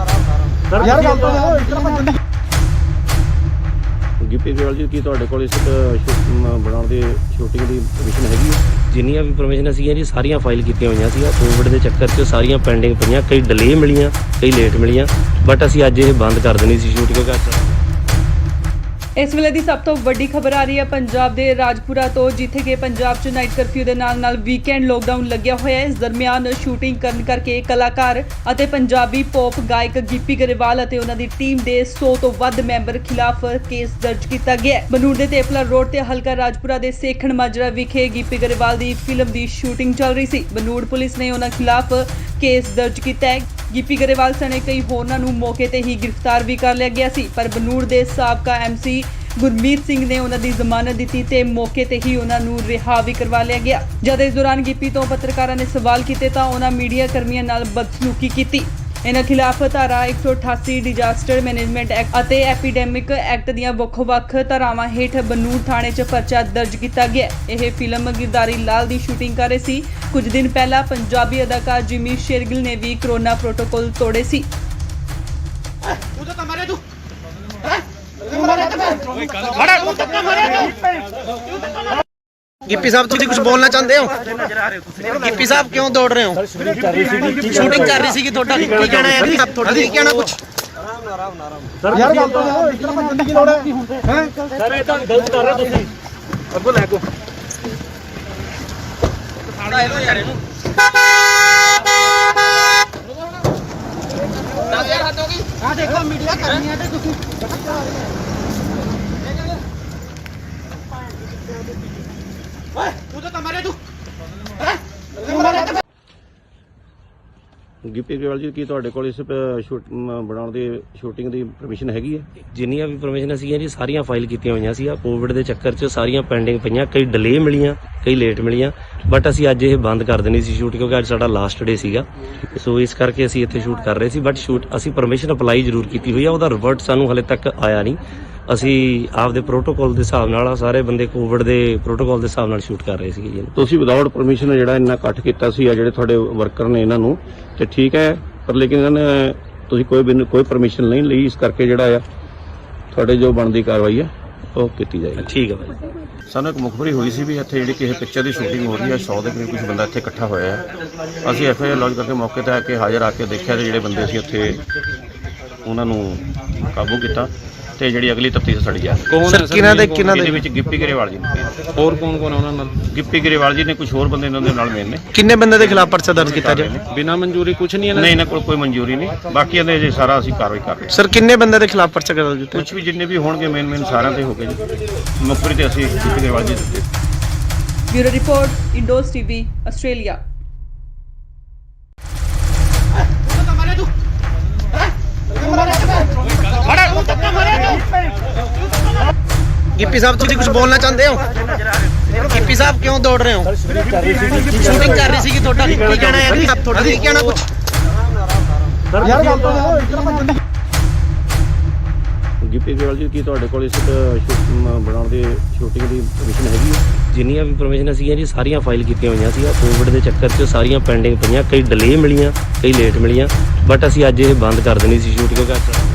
[SPEAKER 5] ਯਾਰ ਗੱਲ ਤਾਂ
[SPEAKER 2] ਗਿੱਪੀ ਗਰੇਵਾਲ ਜੀ ਕੀ ਤੁਹਾਡੇ ਕੋਲ ਇਸ ਬਣਾਉਣ ਦੀ ਸ਼ੂਟਿੰਗ ਦੀ ਪਰਮਿਸ਼ਨ ਹੈਗੀ ਹੈ?
[SPEAKER 3] ਜਿੰਨੀਆਂ ਵੀ ਪਰਮਿਸ਼ਨ ਸੀਗੀਆਂ ਜੀ ਸਾਰੀਆਂ ਫਾਈਲ ਕੀਤੀਆਂ ਹੋਈਆਂ ਸੀ। ਕੋਵਿਡ ਦੇ ਚੱਕਰ 'ਚ ਸਾਰੀਆਂ ਪੈਂਡਿੰਗ ਪਈਆਂ, ਕਈ ਡਿਲੇ ਮਿਲੀਆਂ, ਕਈ ਲੇਟ ਮਿਲੀਆਂ, ਬਟ ਅਸੀਂ ਅੱਜ ਇਹ ਬੰਦ ਕਰ ਦੇਣੀ ਸੀ ਸ਼ੂਟ ਕਿਉਂਕਿ ਅੱਜ
[SPEAKER 4] ਇਸ ਵੇਲੇ ਦੀ ਸਭ ਤੋਂ ਵੱਡੀ ਖਬਰ ਆ ਰਹੀ ਹੈ ਪੰਜਾਬ ਦੇ ਰਾਜਪੁਰਾ ਤੋਂ, ਜਿੱਥੇ ਕਿ ਪੰਜਾਬ 'ਚ ਨਾਈਟ ਕਰਫਿਊ ਦੇ ਨਾਲ ਵੀਕਐਂਡ ਲੋਕਡਾਊਨ ਲੱਗਿਆ ਹੋਇਆ ਹੈ। ਇਸ ਦਰਮਿਆਨ ਸ਼ੂਟਿੰਗ ਕਰਨ ਕਰਕੇ ਕਲਾਕਾਰ ਅਤੇ ਪੰਜਾਬੀ ਪੌਪ ਗਾਇਕ ਗਿੱਪੀ ਗਰੇਵਾਲ ਅਤੇ ਉਹਨਾਂ ਦੀ ਟੀਮ ਦੇ 100 ਤੋਂ ਵੱਧ ਮੈਂਬਰ ਖਿਲਾਫ ਕੇਸ ਦਰਜ ਕੀਤਾ ਗਿਆ ਹੈ। ਬਨੂੜ ਦੇ ਤੇਪਲਾ ਰੋਡ ਤੇ ਹਲਕਾ ਰਾਜਪੁਰਾ ਦੇ ਸੇਖਣ ਮਾਜਰਾ ਵਿਖੇ ਗਿੱਪੀ ਗਰੇਵਾਲ ਦੀ ਫਿਲਮ ਦੀ ਸ਼ੂਟਿੰਗ ਚੱਲ ਰਹੀ ਸੀ। ਬਨੂੜ ਪੁਲਿਸ ਨੇ ਉਹਨਾਂ ਖਿਲਾਫ ਕੇਸ ਦਰਜ ਕੀਤਾ ਹੈ। ਗਿੱਪੀ ਗਰੇਵਾਲ ਸਣੇ ਕਈ ਹੋਰਨਾਂ ਨੂੰ ਮੌਕੇ ਤੇ ਹੀ ਗ੍ਰਿਫਤਾਰ ਵੀ ਕਰ ਲਿਆ ਗਿਆ ਸੀ, ਪਰ ਬਨੂੜ ਦੇ ਸਾਬਕਾ ਐਮਸੀ ਗੁਰਮੀਤ ਸਿੰਘ ਨੇ ਉਹਨਾਂ ਦੀ ਜ਼ਮਾਨਤ ਦਿੱਤੀ ਤੇ ਮੌਕੇ ਤੇ ਹੀ ਉਹਨਾਂ ਨੂੰ ਰਿਹਾ ਵੀ ਕਰਵਾ ਲਿਆ ਗਿਆ। ਜਦ ਇਸ ਦੌਰਾਨ ਗਿੱਪੀ ਤੋਂ ਪੱਤਰਕਾਰਾਂ ਨੇ ਸਵਾਲ ਕੀਤੇ ਤਾਂ ਉਹਨਾਂ ਮੀਡੀਆ ਕਰਮੀਆਂ ਨਾਲ ਬਦਸਲੂਕੀ ਕੀਤੀ। ਇਹਨਾਂ ਖਿਲਾਫ ਧਾਰਾ 188 ਡਿਜ਼ਾਸਟਰ ਮੈਨੇਜਮੈਂਟ ਐਕਟ ਅਤੇ ਐਪੀਡੈਮਿਕ ਐਕਟ ਦੀਆਂ ਵੱਖ-ਵੱਖ ਧਾਰਾਵਾਂ ਹੇਠ ਬਨੂੜ ਥਾਣੇ 'ਚ ਪਰਚਾ ਦਰਜ ਕੀਤਾ ਗਿਆ। ਇਹ ਫਿਲਮ ਗਿਰਦਾਰੀ ਲਾਲ ਦੀ ਸ਼ੂਟਿੰਗ ਕਰ ਰਹੇ ਸੀ। ਕੁਝ ਦਿਨ ਪਹਿਲਾਂ ਪੰਜਾਬੀ ਅਦਾਕਾਰ ਜਿਮੀ ਸ਼ੇਰਗਿਲ ਨੇ ਵੀ ਕਰੋਨਾ ਪ੍ਰੋਟੋਕਾਲ ਤੋੜੇ ਸੀ।
[SPEAKER 1] ਗਿੱਪੀ ਸਾਹਿਬ ਤੁਸੀਂ ਕੁਝ ਬੋਲਣਾ ਚਾਹੁੰਦੇ ਹੋ? ਗਿੱਪੀ ਸਾਹਿਬ ਕਿਉਂ ਦੌੜ ਰਹੇ ਹੋ? ਸ਼ੂਟਿੰਗ ਕਰ ਰਹੀ ਸੀ ਤੁਹਾਡਾ ਕੀ ਕਹਿਣਾ ਹੈ? ਤੁਹਾਡਾ ਕੀ ਕਹਿਣਾ ਕੁਝ?
[SPEAKER 5] ਯਾਰ ਗੱਲ ਤਾਂ ਇਸ ਤਰ੍ਹਾਂ ਭੱਜਣ ਦੀ ਲੋੜ ਹੈ? ਸਰ ਇਹ ਤਾਂ ਗਲਤ ਕਰ ਰਹੇ ਤੁਸੀਂ। ਅੱਗੋਂ ਲੈ ਕੋ ਆ ਦੇਖੋ ਮੀਡੀਆ ਕਰਨੀ ਹੈ ਤੇ ਤੁਸੀਂ
[SPEAKER 2] ਗਿੱਪੀ ਗਰੇਵਾਲ ਜੀ ਕੀ ਤੁਹਾਡੇ ਕੋਲ ਇਸ ਬਣਾਉਣ ਦੀ ਸ਼ੂਟਿੰਗ ਦੀ ਪਰਮਿਸ਼ਨ ਹੈਗੀ ਹੈ?
[SPEAKER 3] ਜਿੰਨੀਆਂ ਵੀ ਪਰਮਿਸ਼ਨ ਸੀਗੀਆਂ ਜੀ ਸਾਰੀਆਂ ਫਾਈਲ ਕੀਤੀਆਂ ਹੋਈਆਂ ਸੀ। ਕੋਵਿਡ ਦੇ ਚੱਕਰ 'ਚ ਸਾਰੀਆਂ ਪੈਂਡਿੰਗ ਪਈਆਂ, ਕਈ ਡਿਲੇ ਮਿਲੀਆਂ, ਕਈ ਲੇਟ ਮਿਲੀਆਂ, ਬਟ ਅਸੀਂ ਅੱਜ ਇਹ ਬੰਦ ਕਰ ਦੇਣੀ ਸੀ ਸ਼ੂਟ ਕਿਉਂਕਿ ਅੱਜ ਸਾਡਾ ਲਾਸਟ ਡੇ ਸੀਗਾ। ਸੋ ਇਸ ਕਰਕੇ ਅਸੀਂ ਇੱਥੇ ਸ਼ੂਟ ਕਰ ਰਹੇ ਸੀ, ਬਟ ਸ਼ੂਟ ਅਸੀਂ ਪਰਮਿਸ਼ਨ ਅਪਲਾਈ ਜ਼ਰੂਰ ਕੀਤੀ ਹੋਈ ਆ, ਉਹਦਾ ਰਿਵਰਟ ਸਾਨੂੰ ਹਲੇ ਤੱਕ ਆਇਆ ਨਹੀਂ। ਅਸੀਂ ਆਪਦੇ ਪ੍ਰੋਟੋਕਾਲ ਦੇ ਹਿਸਾਬ ਨਾਲ ਸਾਰੇ ਬੰਦੇ ਕੋਵਿਡ ਦੇ ਪ੍ਰੋਟੋਕਾਲ ਦੇ ਹਿਸਾਬ ਨਾਲ ਸ਼ੂਟ ਕਰ ਰਹੇ ਸੀਗੇ ਜੀ।
[SPEAKER 2] ਤੁਸੀਂ ਵਿਦਆਊਟ ਪਰਮਿਸ਼ਨ ਜਿਹੜਾ ਇੰਨਾ ਇਕੱਠ ਕੀਤਾ ਸੀ ਆ ਜਿਹੜੇ ਤੁਹਾਡੇ ਵਰਕਰ ਨੇ ਇਹਨਾਂ ਨੂੰ, ਤੇ ਠੀਕ ਹੈ, ਪਰ ਲੇਕਿਨ ਇਹਨਾਂ ਨੇ ਤੁਸੀਂ ਕੋਈ ਪਰਮਿਸ਼ਨ ਨਹੀਂ ਲਈ, ਇਸ ਕਰਕੇ ਜਿਹੜਾ ਆ ਤੁਹਾਡੇ ਜੋ ਬਣਦੀ ਕਾਰਵਾਈ ਹੈ ਉਹ ਕੀਤੀ ਜਾਏਗੀ।
[SPEAKER 3] ਠੀਕ ਹੈ ਭਾਈ।
[SPEAKER 2] ਸਾਨੂੰ ਇੱਕ ਮੁਖਬਰੀ ਹੋਈ ਸੀ ਵੀ ਇੱਥੇ ਜਿਹੜੀ ਕਿਸੇ ਪਿਕਚਰ ਦੀ ਸ਼ੂਟਿੰਗ ਹੋ ਰਹੀ ਹੈ, 100 ਦੇ ਕਰੀਬ ਕੁਝ ਬੰਦਾ ਇੱਥੇ ਇਕੱਠਾ ਹੋਇਆ ਹੈ। ਅਸੀਂ ਐਫਆਈਆਰ ਲੌਂਚ ਕਰਕੇ ਮੌਕੇ ਤੇ ਆ ਕੇ ਹਾਜ਼ਰ ਆ ਕੇ ਦੇਖਿਆ ਤੇ ਜਿਹੜੇ ਬੰਦੇ ਸੀ ਉੱਥੇ ਉਹਨਾਂ ਨੂੰ ਕਾਬੂ ਕੀਤਾ ਤੇ ਜਿਹੜੀ ਅਗਲੀ ਤਫਤੀਸ਼ ਸਾਡੀ ਜਾ ਰਹੀ ਹੈ।
[SPEAKER 6] ਕੌਣ
[SPEAKER 1] ਸਰ ਕਿਹਨਾਂ ਦੇ
[SPEAKER 2] ਇਹਦੇ ਵਿੱਚ ਗਿੱਪੀ ਗਰੇਵਾਲ ਜੀ ਨੇ,
[SPEAKER 6] ਹੋਰ ਕੌਣ ਕੌਣ ਆ ਉਹਨਾਂ ਨਾਲ?
[SPEAKER 2] ਗਿੱਪੀ ਗਰੇਵਾਲ ਜੀ ਨੇ, ਕੁਝ ਹੋਰ ਬੰਦੇ ਇਹਨਾਂ ਦੇ ਨਾਲ ਮੇਨ ਨੇ।
[SPEAKER 1] ਕਿੰਨੇ ਬੰਦੇ ਦੇ ਖਿਲਾਫ ਪਰਚਾ ਦਰਜ ਕੀਤਾ ਜਾਏ?
[SPEAKER 6] ਬਿਨਾਂ ਮਨਜ਼ੂਰੀ ਕੁਝ ਨਹੀਂ ਇਹਨਾਂ
[SPEAKER 2] ਨਹੀਂ, ਇਹਨਾਂ ਕੋਲ ਕੋਈ ਮਨਜ਼ੂਰੀ ਨਹੀਂ, ਬਾਕੀ ਇਹਦੇ ਜੇ ਸਾਰਾ ਅਸੀਂ ਕਾਰਵਾਈ ਕਰ ਰਹੇ ਹਾਂ।
[SPEAKER 1] ਸਰ ਕਿੰਨੇ ਬੰਦੇ ਦੇ ਖਿਲਾਫ ਪਰਚਾ ਦਰਜ ਕੀਤਾ?
[SPEAKER 2] ਕੁਝ ਵੀ ਜਿੰਨੇ ਵੀ ਹੋਣਗੇ ਮੇਨ ਸਾਰਿਆਂ ਤੇ ਹੋ ਗਏ ਜੀ। ਮੁਖਬਰੀ ਤੇ ਅਸੀਂ ਗਿੱਪੀ ਗਰੇਵਾਲ ਜੀ ਦਿੱਤੇ।
[SPEAKER 4] Bureau report, Indos TV, Australia.
[SPEAKER 1] Gippy sahib ਤੁਸੀਂ ਕੁਝ ਬੋਲਣਾ ਚਾਹੁੰਦੇ ਹੋ? ਗਿੱਪੀ साहब क्यों दौड़ रहे हो? शूटिंग कर रही थी ਤੁਹਾਡਾ ਕੀ ਕਹਿਣਾ ਹੈ? ਆਪ ਤੁਹਾਡਾ ਕੀ ਕਹਿਣਾ ਕੁਝ?
[SPEAKER 5] ਯਾਰ ਗੱਲ ਤਾਂ ਦੇਖੋ ਇਤਨਾ ਬੰਦਾ
[SPEAKER 2] ਗਿੱਪੀ ਗਰੇਵਾਲ ਜੀ ਕੀ ਤੁਹਾਡੇ ਕੋਲ ਇਸ ਬਣਾਉਣ ਦੀ ਸ਼ੂਟਿੰਗ ਦੀ ਪਰਮਿਸ਼ਨ ਹੈਗੀ ਹੈ?
[SPEAKER 3] ਜਿੰਨੀਆਂ ਵੀ ਪਰਮਿਸ਼ਨ ਸੀਗੀਆਂ ਜੀ ਸਾਰੀਆਂ ਫਾਈਲ ਕੀਤੀਆਂ ਹੋਈਆਂ ਸੀ। ਕੋਵਿਡ ਦੇ ਚੱਕਰ 'ਚ ਸਾਰੀਆਂ ਪੈਂਡਿੰਗ ਪਈਆਂ, ਕਈ ਡਿਲੇ ਮਿਲੀਆਂ, ਕਈ ਲੇਟ ਮਿਲੀਆਂ, ਬਟ ਅਸੀਂ ਅੱਜ ਇਹ ਬੰਦ ਕਰ ਦੇਣੀ ਸੀ ਸ਼ੂਟਿੰਗ ਕਿਉਂਕਿ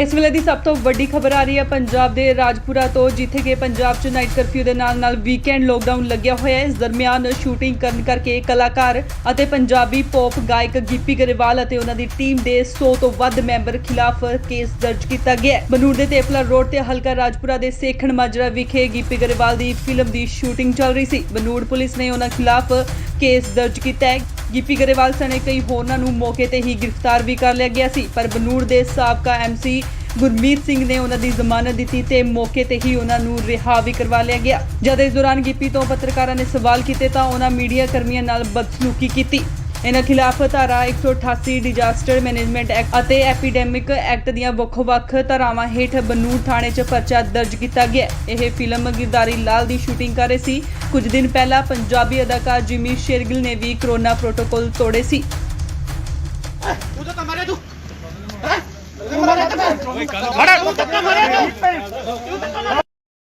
[SPEAKER 4] ਇਸ ਵੇਲੇ ਦੀ ਸਭ ਤੋਂ ਵੱਡੀ ਖਬਰ ਆ ਰਹੀ ਹੈ ਪੰਜਾਬ ਦੇ ਰਾਜਪੁਰਾ ਤੋਂ, ਜਿੱਥੇ ਕਿ ਪੰਜਾਬ 'ਚ ਨਾਈਟ ਕਰਫਿਊ ਦੇ ਨਾਲ ਵੀਕਐਂਡ ਲੋਕਡਾਊਨ ਲੱਗਿਆ ਹੋਇਆ ਹੈ। ਇਸ ਦਰਮਿਆਨ ਸ਼ੂਟਿੰਗ ਕਰਨ ਕਰਕੇ ਕਲਾਕਾਰ ਅਤੇ ਪੰਜਾਬੀ ਪੌਪ ਗਾਇਕ ਗਿੱਪੀ ਗਰੇਵਾਲ ਅਤੇ ਉਹਨਾਂ ਦੀ ਟੀਮ ਦੇ 100 ਤੋਂ ਵੱਧ ਮੈਂਬਰ ਖਿਲਾਫ ਕੇਸ ਦਰਜ ਕੀਤਾ ਗਿਆ ਹੈ। ਬਨੂੜ ਦੇ ਤੇਪਲਾ ਰੋਡ ਤੇ ਹਲਕਾ ਰਾਜਪੁਰਾ ਦੇ ਸੇਖਣ ਮਾਜਰਾ ਵਿਖੇ ਗਿੱਪੀ ਗਰੇਵਾਲ ਦੀ ਫਿਲਮ ਦੀ ਸ਼ੂਟਿੰਗ ਚੱਲ ਰਹੀ ਸੀ। ਬਨੂੜ ਪੁਲਿਸ ਨੇ ਉਹਨਾਂ ਖਿਲਾਫ ਕੇਸ ਦਰਜ ਕੀਤਾ ਹੈ। ਗਿੱਪੀ ਗਰੇਵਾਲ ਸਣੇ ਕਈ ਹੋਰਨਾਂ ਨੂੰ ਮੌਕੇ ਤੇ ਹੀ ਗ੍ਰਿਫਤਾਰ ਵੀ ਕਰ ਲਿਆ ਗਿਆ ਸੀ, ਪਰ ਬਨੂੜ ਦੇ ਸਾਬਕਾ ਐਮਸੀ ਗੁਰਮੀਤ ਸਿੰਘ ਨੇ ਉਹਨਾਂ ਦੀ ਜ਼ਮਾਨਤ ਦਿੱਤੀ ਤੇ ਮੌਕੇ ਤੇ ਹੀ ਉਹਨਾਂ ਨੂੰ ਰਿਹਾ ਵੀ ਕਰਵਾ ਲਿਆ ਗਿਆ। ਜਦ ਇਸ ਦੌਰਾਨ ਗਿੱਪੀ ਤੋਂ ਪੱਤਰਕਾਰਾਂ ਨੇ ਸਵਾਲ ਕੀਤੇ ਤਾਂ ਉਹਨਾਂ ਮੀਡੀਆ ਕਰਮੀਆਂ ਨਾਲ ਬਦਸਲੂਕੀ ਕੀਤੀ। ਇਹਨਾਂ ਖਿਲਾਫ ਧਾਰਾ 188 ਡਿਜ਼ਾਸਟਰ ਮੈਨੇਜਮੈਂਟ ਐਕਟ ਅਤੇ ਐਪੀਡੈਮਿਕ ਐਕਟ ਦੀਆਂ ਵੱਖ-ਵੱਖ ਧਾਰਾਵਾਂ ਹੇਠ ਬਨੂੜ ਥਾਣੇ 'ਚ ਪਰਚਾ ਦਰਜ ਕੀਤਾ ਗਿਆ। ਇਹ ਫਿਲਮ ਗਿਰਦਾਰੀ ਲਾਲ ਦੀ ਸ਼ੂਟਿੰਗ ਕਰ ਰਹੇ ਸੀ। ਕੁਝ ਦਿਨ ਪਹਿਲਾਂ ਪੰਜਾਬੀ ਅਦਾਕਾਰ ਜਿਮੀ ਸ਼ੇਰਗਿਲ ਨੇ ਵੀ ਕਰੋਨਾ ਪ੍ਰੋਟੋਕਾਲ ਤੋੜੇ ਸੀ।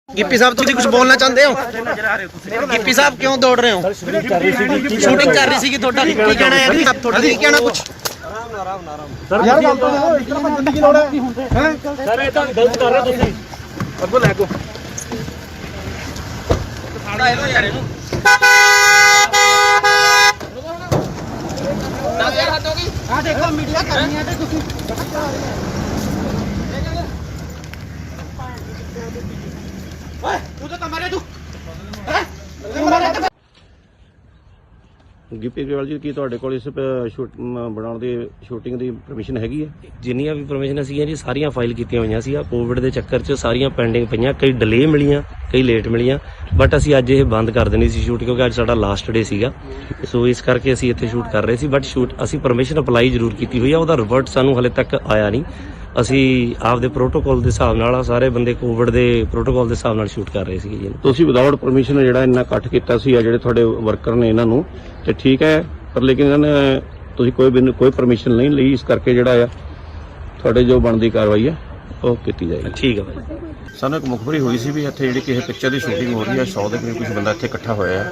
[SPEAKER 1] गिप्पी साहब तुम कुछ बोलना चाहते हो? गिप्पी साहब क्यों दौड़ रहे हो? शूटिंग कर रही थी ਤੁਹਾਡਾ ਕੀ ਕਹਿਣਾ ਹੈ? ਆਪ ਤੁਹਾਡਾ ਕੀ ਕਹਿਣਾ ਕੁਝ?
[SPEAKER 5] ਯਾਰ ਗੱਲ ਤਾਂ ਦੇਖੋ ਇਤਨਾ ਬੰਦੇ ਦੀ ਲੋੜ ਹੈ ਸਰ ਇਹ ਤਾਂ ਗਲਤ ਕਰ ਰਹੇ ਹੋ ਤੁਸੀਂ ਅੱਗੋਂ ਲੈ ਕੋ
[SPEAKER 1] ਸਾੜਾ ਇਹਨੂੰ ਯਾਰ ਇਹਨੂੰ 10000 ਹੱਦ ਹੋ ਗਈ। ਆ ਦੇਖੋ ਮੀਡੀਆ ਕਰਨੀ ਹੈ ਤੇ ਤੁਸੀਂ ਓਏ ਤੂੰ ਤਾਂ ਮਾਰੇ ਤੂੰ
[SPEAKER 2] ਗਿੱਪੀ ਗਰੇਵਾਲ ਜੀ ਕੀ ਤੁਹਾਡੇ ਕੋਲ ਇਸ ਬਣਾਉਣ ਦੀ ਸ਼ੂਟਿੰਗ ਦੀ ਪਰਮਿਸ਼ਨ ਹੈਗੀ ਹੈ?
[SPEAKER 3] ਜਿੰਨੀਆਂ ਵੀ ਪਰਮਿਸ਼ਨ ਸੀਗੀਆਂ ਜੀ ਸਾਰੀਆਂ ਫਾਈਲ ਕੀਤੀਆਂ ਹੋਈਆਂ ਸੀ। ਕੋਵਿਡ ਦੇ ਚੱਕਰ 'ਚ ਸਾਰੀਆਂ ਪੈਂਡਿੰਗ ਪਈਆਂ, ਕਈ ਡਿਲੇ ਮਿਲੀਆਂ, ਕਈ ਲੇਟ ਮਿਲੀਆਂ, ਬਟ ਅਸੀਂ ਅੱਜ ਇਹ ਬੰਦ ਕਰ ਦੇਣੀ ਸੀ ਸ਼ੂਟ ਕਿਉਂਕਿ ਅੱਜ ਸਾਡਾ ਲਾਸਟ ਡੇ ਸੀਗਾ। ਸੋ ਇਸ ਕਰਕੇ ਅਸੀਂ ਇੱਥੇ ਸ਼ੂਟ ਕਰ ਰਹੇ ਸੀ, ਬਟ ਸ਼ੂਟ ਅਸੀਂ ਪਰਮਿਸ਼ਨ ਅਪਲਾਈ ਜ਼ਰੂਰ ਕੀਤੀ ਹੋਈ ਆ, ਉਹਦਾ ਰਿਵਰਟ ਸਾਨੂੰ ਹਲੇ ਤੱਕ ਆਇਆ ਨਹੀਂ। ਅਸੀਂ ਆਪਦੇ ਪ੍ਰੋਟੋਕਾਲ ਦੇ ਹਿਸਾਬ ਨਾਲ ਸਾਰੇ ਬੰਦੇ ਕੋਵਿਡ ਦੇ ਪ੍ਰੋਟੋਕਾਲ ਦੇ ਹਿਸਾਬ ਨਾਲ ਸ਼ੂਟ ਕਰ ਰਹੇ ਸੀਗੇ ਜੀ।
[SPEAKER 2] ਤੁਸੀਂ ਵਿਦਆਊਟ ਪਰਮਿਸ਼ਨ ਜਿਹੜਾ ਇੰਨਾ ਇਕੱਠ ਕੀਤਾ ਸੀ ਆ ਜਿਹੜੇ ਤੁਹਾਡੇ ਵਰਕਰ ਨੇ ਇਹਨਾਂ ਨੂੰ ਤੇ ਠੀਕ ਹੈ, ਪਰ ਲੇਕਿਨ ਇਹਨਾਂ ਨੇ ਤੁਸੀਂ ਕੋਈ ਪਰਮਿਸ਼ਨ ਨਹੀਂ ਲਈ, ਇਸ ਕਰਕੇ ਜਿਹੜਾ ਆ ਤੁਹਾਡੇ ਜੋ ਬਣਦੀ ਕਾਰਵਾਈ ਹੈ ਉਹ ਕੀਤੀ ਜਾਏਗੀ।
[SPEAKER 3] ਠੀਕ ਹੈ ਭਾਈ।
[SPEAKER 2] ਸਾਨੂੰ ਇੱਕ ਮੁਖਬਰੀ ਹੋਈ ਸੀ ਵੀ ਇੱਥੇ ਜਿਹੜੀ ਕਿਸੇ ਪਿਕਚਰ ਦੀ ਸ਼ੂਟਿੰਗ ਹੋ ਰਹੀ ਹੈ, 100 ਦੇ ਕਰੀਬ ਕੁਝ ਬੰਦਾ ਇੱਥੇ ਇਕੱਠਾ ਹੋਇਆ ਹੈ।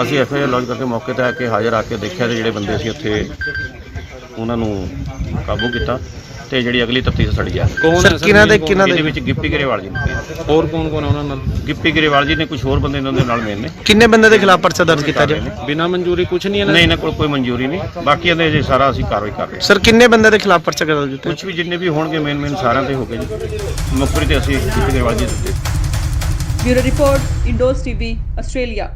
[SPEAKER 2] ਅਸੀਂ ਐਫਆਈਆਰ ਲੌਂਚ ਕਰਕੇ ਮੌਕੇ ਤੇ ਆ ਕੇ ਹਾਜ਼ਰ ਆ ਕੇ ਦੇਖਿਆ ਤੇ ਜਿਹੜੇ ਬੰਦੇ ਸੀ ਉੱਥੇ ਉਹਨਾਂ ਨੂੰ ਕਾਬੂ ਕੀਤਾ ਤੇ ਜਿਹੜੀ ਅਗਲੀ ਤਫਤੀਸ਼ ਸਾਡੀ ਜਾ ਰਹੀ
[SPEAKER 6] ਕੌਣ ਹੈ ਸਰ?
[SPEAKER 2] ਇਹਦੇ ਵਿੱਚ ਗਿੱਪੀ ਗਰੇਵਾਲ ਜੀ ਨੇ,
[SPEAKER 6] ਹੋਰ ਕੌਣ ਕੌਣ ਹੈ ਉਹਨਾਂ ਨਾਲ?
[SPEAKER 2] ਗਿੱਪੀ ਗਰੇਵਾਲ ਜੀ ਨੇ, ਕੁਝ ਹੋਰ ਬੰਦੇ ਇਹਨਾਂ ਦੇ ਨਾਲ ਮੇਨ ਨੇ।
[SPEAKER 1] ਕਿੰਨੇ ਬੰਦੇ ਦੇ ਖਿਲਾਫ ਪਰਚਾ ਦਰਜ ਕੀਤਾ ਜੀ?
[SPEAKER 6] ਬਿਨਾਂ ਮਨਜ਼ੂਰੀ ਕੁਝ ਨਹੀਂ
[SPEAKER 2] ਨਹੀਂ, ਇਹਨਾਂ ਕੋਲ ਕੋਈ ਮਨਜ਼ੂਰੀ ਨਹੀਂ, ਬਾਕੀ ਇਹਦੇ ਜੇ ਸਾਰਾ ਅਸੀਂ ਕਾਰਵਾਈ ਕਰ ਰਹੇ ਹਾਂ।
[SPEAKER 1] ਸਰ ਕਿੰਨੇ ਬੰਦੇ ਦੇ ਖਿਲਾਫ ਪਰਚਾ ਦਰਜ ਕੀਤਾ?
[SPEAKER 2] ਕੁਝ ਵੀ ਜਿੰਨੇ ਵੀ ਹੋਣਗੇ ਮੇਨ ਸਾਰਿਆਂ ਤੇ ਹੋ ਗਏ ਜੀ। ਮੁਖਬਰੀ ਤੇ ਅਸੀਂ ਗਿੱਪੀ ਗਰੇਵਾਲ ਜੀ ਦਿੱਤੇ।
[SPEAKER 4] Bureau report, Indos TV, Australia.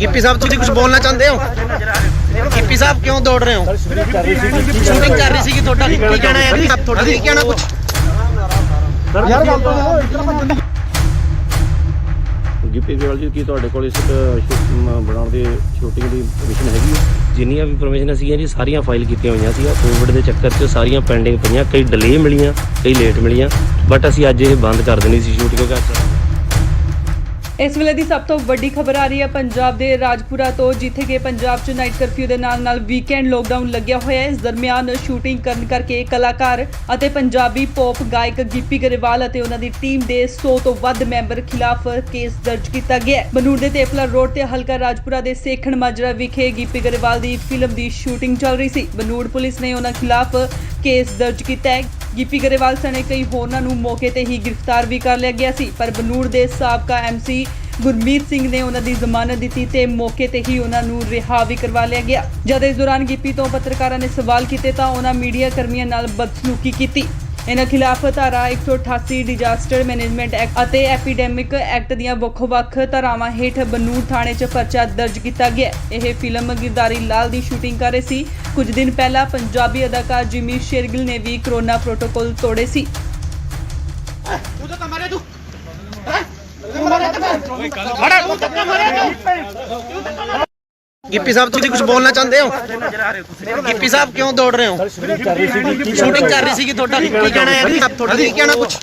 [SPEAKER 1] Gippy sahab तुम कुछ बोलना चाहते हो? गिप्पी साहब क्यों दौड़ रहे हो? शूटिंग कर रही थी ਤੁਹਾਡਾ ਕੀ ਕਹਿਣਾ ਹੈ? ਆਪ ਤੁਹਾਡਾ ਕੀ ਕਹਿਣਾ ਕੁਝ?
[SPEAKER 5] ਯਾਰ ਗੱਲ ਤਾਂ ਦੇਖੋ ਇਤਨਾ ਬੰਦੇ
[SPEAKER 2] ਗਿੱਪੀ ਗਰੇਵਾਲ ਜੀ ਕੀ ਤੁਹਾਡੇ ਕੋਲ ਇਸ ਬਣਾਉਣ ਦੀ ਸ਼ੂਟਿੰਗ ਦੀ ਪਰਮਿਸ਼ਨ ਹੈਗੀ ਹੈ?
[SPEAKER 3] ਜਿੰਨੀਆਂ ਵੀ ਪਰਮਿਸ਼ਨ ਸੀਗੀਆਂ ਜੀ ਸਾਰੀਆਂ ਫਾਈਲ ਕੀਤੀਆਂ ਹੋਈਆਂ ਸੀ। ਕੋਵਿਡ ਦੇ ਚੱਕਰ 'ਚ ਸਾਰੀਆਂ ਪੈਂਡਿੰਗ ਪਈਆਂ, ਕਈ ਡਿਲੇ ਮਿਲੀਆਂ, ਕਈ ਲੇਟ ਮਿਲੀਆਂ, ਬਟ ਅਸੀਂ ਅੱਜ ਇਹ ਬੰਦ ਕਰ ਦੇਣੀ ਸੀ ਸ਼ੂਟ ਕਿਉਂਕਿ
[SPEAKER 4] ਇਸ ਵੇਲੇ ਦੀ ਸਭ ਤੋਂ ਵੱਡੀ ਖਬਰ ਆ ਰਹੀ ਹੈ ਪੰਜਾਬ ਦੇ ਰਾਜਪੁਰਾ ਤੋਂ, ਜਿੱਥੇ ਕਿ ਪੰਜਾਬ 'ਚ ਨਾਈਟ ਕਰਫਿਊ ਦੇ ਨਾਲ ਵੀਕਐਂਡ ਲੋਕਡਾਊਨ ਲੱਗਿਆ ਹੋਇਆ ਹੈ। ਇਸ ਦਰਮਿਆਨ ਸ਼ੂਟਿੰਗ ਕਰਨ ਕਰਕੇ ਕਲਾਕਾਰ ਅਤੇ ਪੰਜਾਬੀ ਪੌਪ ਗਾਇਕ ਗਿੱਪੀ ਗਰੇਵਾਲ ਅਤੇ ਉਹਨਾਂ ਦੀ ਟੀਮ ਦੇ 100 ਤੋਂ ਵੱਧ ਮੈਂਬਰ ਖਿਲਾਫ ਕੇਸ ਦਰਜ ਕੀਤਾ ਗਿਆ ਹੈ। ਬਨੂੜ ਦੇ ਤੇਪਲਾ ਰੋਡ ਤੇ ਹਲਕਾ ਰਾਜਪੁਰਾ ਦੇ ਸੇਖਣ ਮਾਜਰਾ ਵਿਖੇ ਗਿੱਪੀ ਗਰੇਵਾਲ ਦੀ ਫਿਲਮ ਦੀ ਸ਼ੂਟਿੰਗ ਚੱਲ ਰਹੀ ਸੀ। ਬਨੂੜ ਪੁਲਿਸ ਨੇ ਉਹਨਾਂ ਖਿਲਾਫ ਕੇਸ ਦਰਜ ਕੀਤਾ ਹੈ। ਗਿੱਪੀ ਗਰੇਵਾਲ ਸਣੇ ਕਈ ਹੋਰਨਾਂ ਨੂੰ ਮੌਕੇ ਤੇ ਹੀ ਗ੍ਰਿਫਤਾਰ ਵੀ ਕਰ ਲਿਆ ਗਿਆ ਸੀ, ਪਰ ਬਨੂੜ ਦੇ ਸਾਬਕਾ ਐਮਸੀ ਗੁਰਮੀਤ ਸਿੰਘ ਨੇ ਉਹਨਾਂ ਦੀ ਜ਼ਮਾਨਤ ਦਿੱਤੀ ਤੇ ਮੌਕੇ ਤੇ ਹੀ ਉਹਨਾਂ ਨੂੰ ਰਿਹਾ ਵੀ ਕਰਵਾ ਲਿਆ ਗਿਆ। ਜਦ ਇਸ ਦੌਰਾਨ ਗਿੱਪੀ ਤੋਂ ਪੱਤਰਕਾਰਾਂ ਨੇ ਸਵਾਲ ਕੀਤੇ ਤਾਂ ਉਹਨਾਂ ਮੀਡੀਆ ਕਰਮੀਆਂ ਨਾਲ ਬਦਸਲੂਕੀ ਕੀਤੀ। ਇਹਨਾਂ ਖਿਲਾਫ ਧਾਰਾ 188 ਡਿਜ਼ਾਸਟਰ ਮੈਨੇਜਮੈਂਟ ਐਕਟ ਅਤੇ ਐਪੀਡੈਮਿਕ ਐਕਟ ਦੀਆਂ ਵੱਖ-ਵੱਖ ਧਾਰਾਵਾਂ ਹੇਠ ਬਨੂੜ ਥਾਣੇ 'ਚ ਪਰਚਾ ਦਰਜ ਕੀਤਾ ਗਿਆ। ਇਹ ਫਿਲਮ ਗਿਰਦਾਰੀ ਲਾਲ ਦੀ ਸ਼ੂਟਿੰਗ ਕਰ ਰਹੇ ਸੀ। ਕੁਝ ਦਿਨ ਪਹਿਲਾਂ ਪੰਜਾਬੀ ਅਦਾਕਾਰ ਜਿਮੀ ਸ਼ੇਰਗਿਲ ਨੇ ਵੀ ਕਰੋਨਾ ਪ੍ਰੋਟੋਕਾਲ ਤੋੜੇ ਸੀ।
[SPEAKER 1] ਤੂੰ ਤਾਂ ਮਾਰੇ ਤੂੰ ਗਿੱਪੀ ਸਾਹਿਬ ਤੁਸੀਂ ਕੁਝ ਬੋਲਣਾ ਚਾਹੁੰਦੇ ਹੋ? ਗਿੱਪੀ ਸਾਹਿਬ ਕਿਉਂ ਦੌੜ ਰਹੇ ਹੋ? ਸ਼ੂਟਿੰਗ ਕਰ ਰਹੀ ਸੀ ਤੁਹਾਡਾ ਕੀ ਕਹਿਣਾ ਹੈ ਜੀ? ਤੁਹਾਡਾ ਕੀ ਕਹਿਣਾ ਕੁਝ?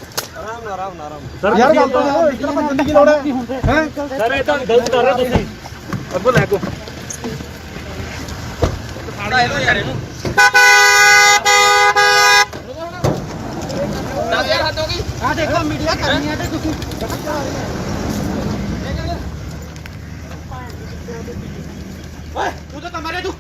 [SPEAKER 5] ਯਾਰ ਗੱਲ ਤਾਂ ਸੁਣੋ, ਇਸ ਤਰ੍ਹਾਂ ਭੱਜਣ ਦੀ ਕੀ ਲੋੜ ਹੈ? ਹੈ ਸਰ ਇਹ ਤਾਂ ਗਲਤ ਕਰ ਰਹੇ ਤੁਸੀਂ। ਅੱਗੋਂ ਲੈ ਕੋ
[SPEAKER 1] ਸਾੜਾ ਇਹੋ ਯਾਰ ਇਹਨੂੰ ਆ ਦੇਖੋ ਮੀਡੀਆ ਕਰਨੀ ਹੈ ਤੇ ਤੁਸੀਂ ਓਏ ਤੂੰ ਤਾਂ ਮਾਰੇ ਤੂੰ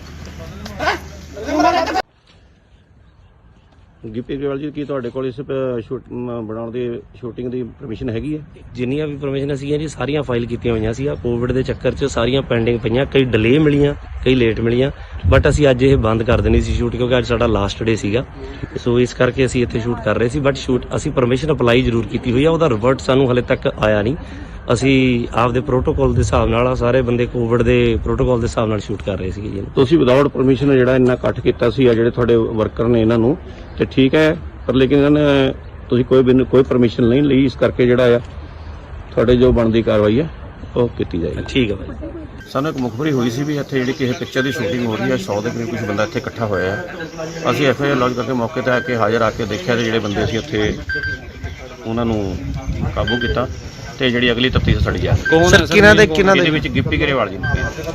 [SPEAKER 2] ਗਿੱਪੀ ਗਰੇਵਾਲ ਜੀ, ਕੀ ਤੁਹਾਡੇ ਕੋਲ ਇਸ ਬਣਾਉਣ ਦੀ ਸ਼ੂਟਿੰਗ ਦੀ ਪਰਮਿਸ਼ਨ ਹੈਗੀ ਹੈ?
[SPEAKER 3] ਜਿੰਨੀਆਂ ਵੀ ਪਰਮਿਸ਼ਨ ਸੀਗੀਆਂ ਜੀ ਸਾਰੀਆਂ ਫਾਈਲ ਕੀਤੀਆਂ ਹੋਈਆਂ ਸੀ। ਆ ਕੋਵਿਡ ਦੇ ਚੱਕਰ 'ਚ ਸਾਰੀਆਂ ਪੈਂਡਿੰਗ ਪਈਆਂ, ਕਈ ਡਿਲੇ ਮਿਲੀਆਂ, ਕਈ ਲੇਟ ਮਿਲੀਆਂ, ਬਟ ਅਸੀਂ ਅੱਜ ਇਹ ਬੰਦ ਕਰ ਦੇਣੀ ਸੀ ਸ਼ੂਟ, ਕਿਉਂਕਿ ਅੱਜ ਸਾਡਾ ਲਾਸਟ ਡੇ ਸੀਗਾ। ਸੋ ਇਸ ਕਰਕੇ ਅਸੀਂ ਇੱਥੇ ਸ਼ੂਟ ਕਰ ਰਹੇ ਸੀ, ਬਟ ਸ਼ੂਟ ਅਸੀਂ ਪਰਮਿਸ਼ਨ ਅਪਲਾਈ ਜ਼ਰੂਰ ਕੀਤੀ ਹੋਈ ਆ, ਉਹਦਾ ਰਿਵਰਟ ਸਾਨੂੰ ਹਲੇ ਤੱਕ ਆਇਆ ਨਹੀਂ। ਅਸੀਂ ਆਪਦੇ ਪ੍ਰੋਟੋਕਾਲ ਦੇ ਹਿਸਾਬ ਨਾਲ ਸਾਰੇ ਬੰਦੇ ਕੋਵਿਡ ਦੇ ਪ੍ਰੋਟੋਕਾਲ ਦੇ ਹਿਸਾਬ ਨਾਲ ਸ਼ੂਟ ਕਰ ਰਹੇ ਸੀਗੇ ਜੀ।
[SPEAKER 2] ਤੁਸੀਂ ਵਿਦਆਊਟ ਪਰਮਿਸ਼ਨ ਜਿਹੜਾ ਇੰਨਾ ਇਕੱਠ ਕੀਤਾ ਸੀ, ਆ ਜਿਹੜੇ ਤੁਹਾਡੇ ਵਰਕਰ ਨੇ ਇਹਨਾਂ ਨੂੰ, ਤੇ ਠੀਕ ਹੈ, ਪਰ ਲੇਕਿਨ ਇਹਨਾਂ ਨੇ ਤੁਸੀਂ ਕੋਈ ਪਰਮਿਸ਼ਨ ਨਹੀਂ ਲਈ, ਇਸ ਕਰਕੇ ਜਿਹੜਾ ਆ ਤੁਹਾਡੇ ਜੋ ਬਣਦੀ ਕਾਰਵਾਈ ਹੈ ਉਹ ਕੀਤੀ ਜਾਏਗੀ।
[SPEAKER 3] ਠੀਕ ਹੈ ਭਾਈ।
[SPEAKER 2] ਸਾਨੂੰ ਇੱਕ ਮੁਖਬਰੀ ਹੋਈ ਸੀ ਵੀ ਇੱਥੇ ਜਿਹੜੀ ਕਿਸੇ ਪਿਕਚਰ ਦੀ ਸ਼ੂਟਿੰਗ ਹੋ ਰਹੀ ਹੈ, 100 ਦੇ ਕਰੀਬ ਕੁਝ ਬੰਦਾ ਇੱਥੇ ਇਕੱਠਾ ਹੋਇਆ ਹੈ। ਅਸੀਂ FIR ਲੌਜ ਕਰਕੇ ਮੌਕੇ ਤੇ ਆ ਕੇ ਹਾਜ਼ਰ ਆ ਕੇ ਦੇਖਿਆ ਤੇ ਜਿਹੜੇ ਬੰਦੇ ਸੀ ਉੱਥੇ ਉਹਨਾਂ ਨੂੰ ਕਾਬੂ ਕੀਤਾ ਤੇ ਜਿਹੜੀ ਅਗਲੀ ਤਫਤੀਸ਼ ਸਾਡੀ ਜਾ
[SPEAKER 6] ਕੌਣ ਹੈ ਸਰ?
[SPEAKER 2] ਇਹਦੇ ਵਿੱਚ ਗਿੱਪੀ ਗਰੇਵਾਲ ਜੀ ਨੇ,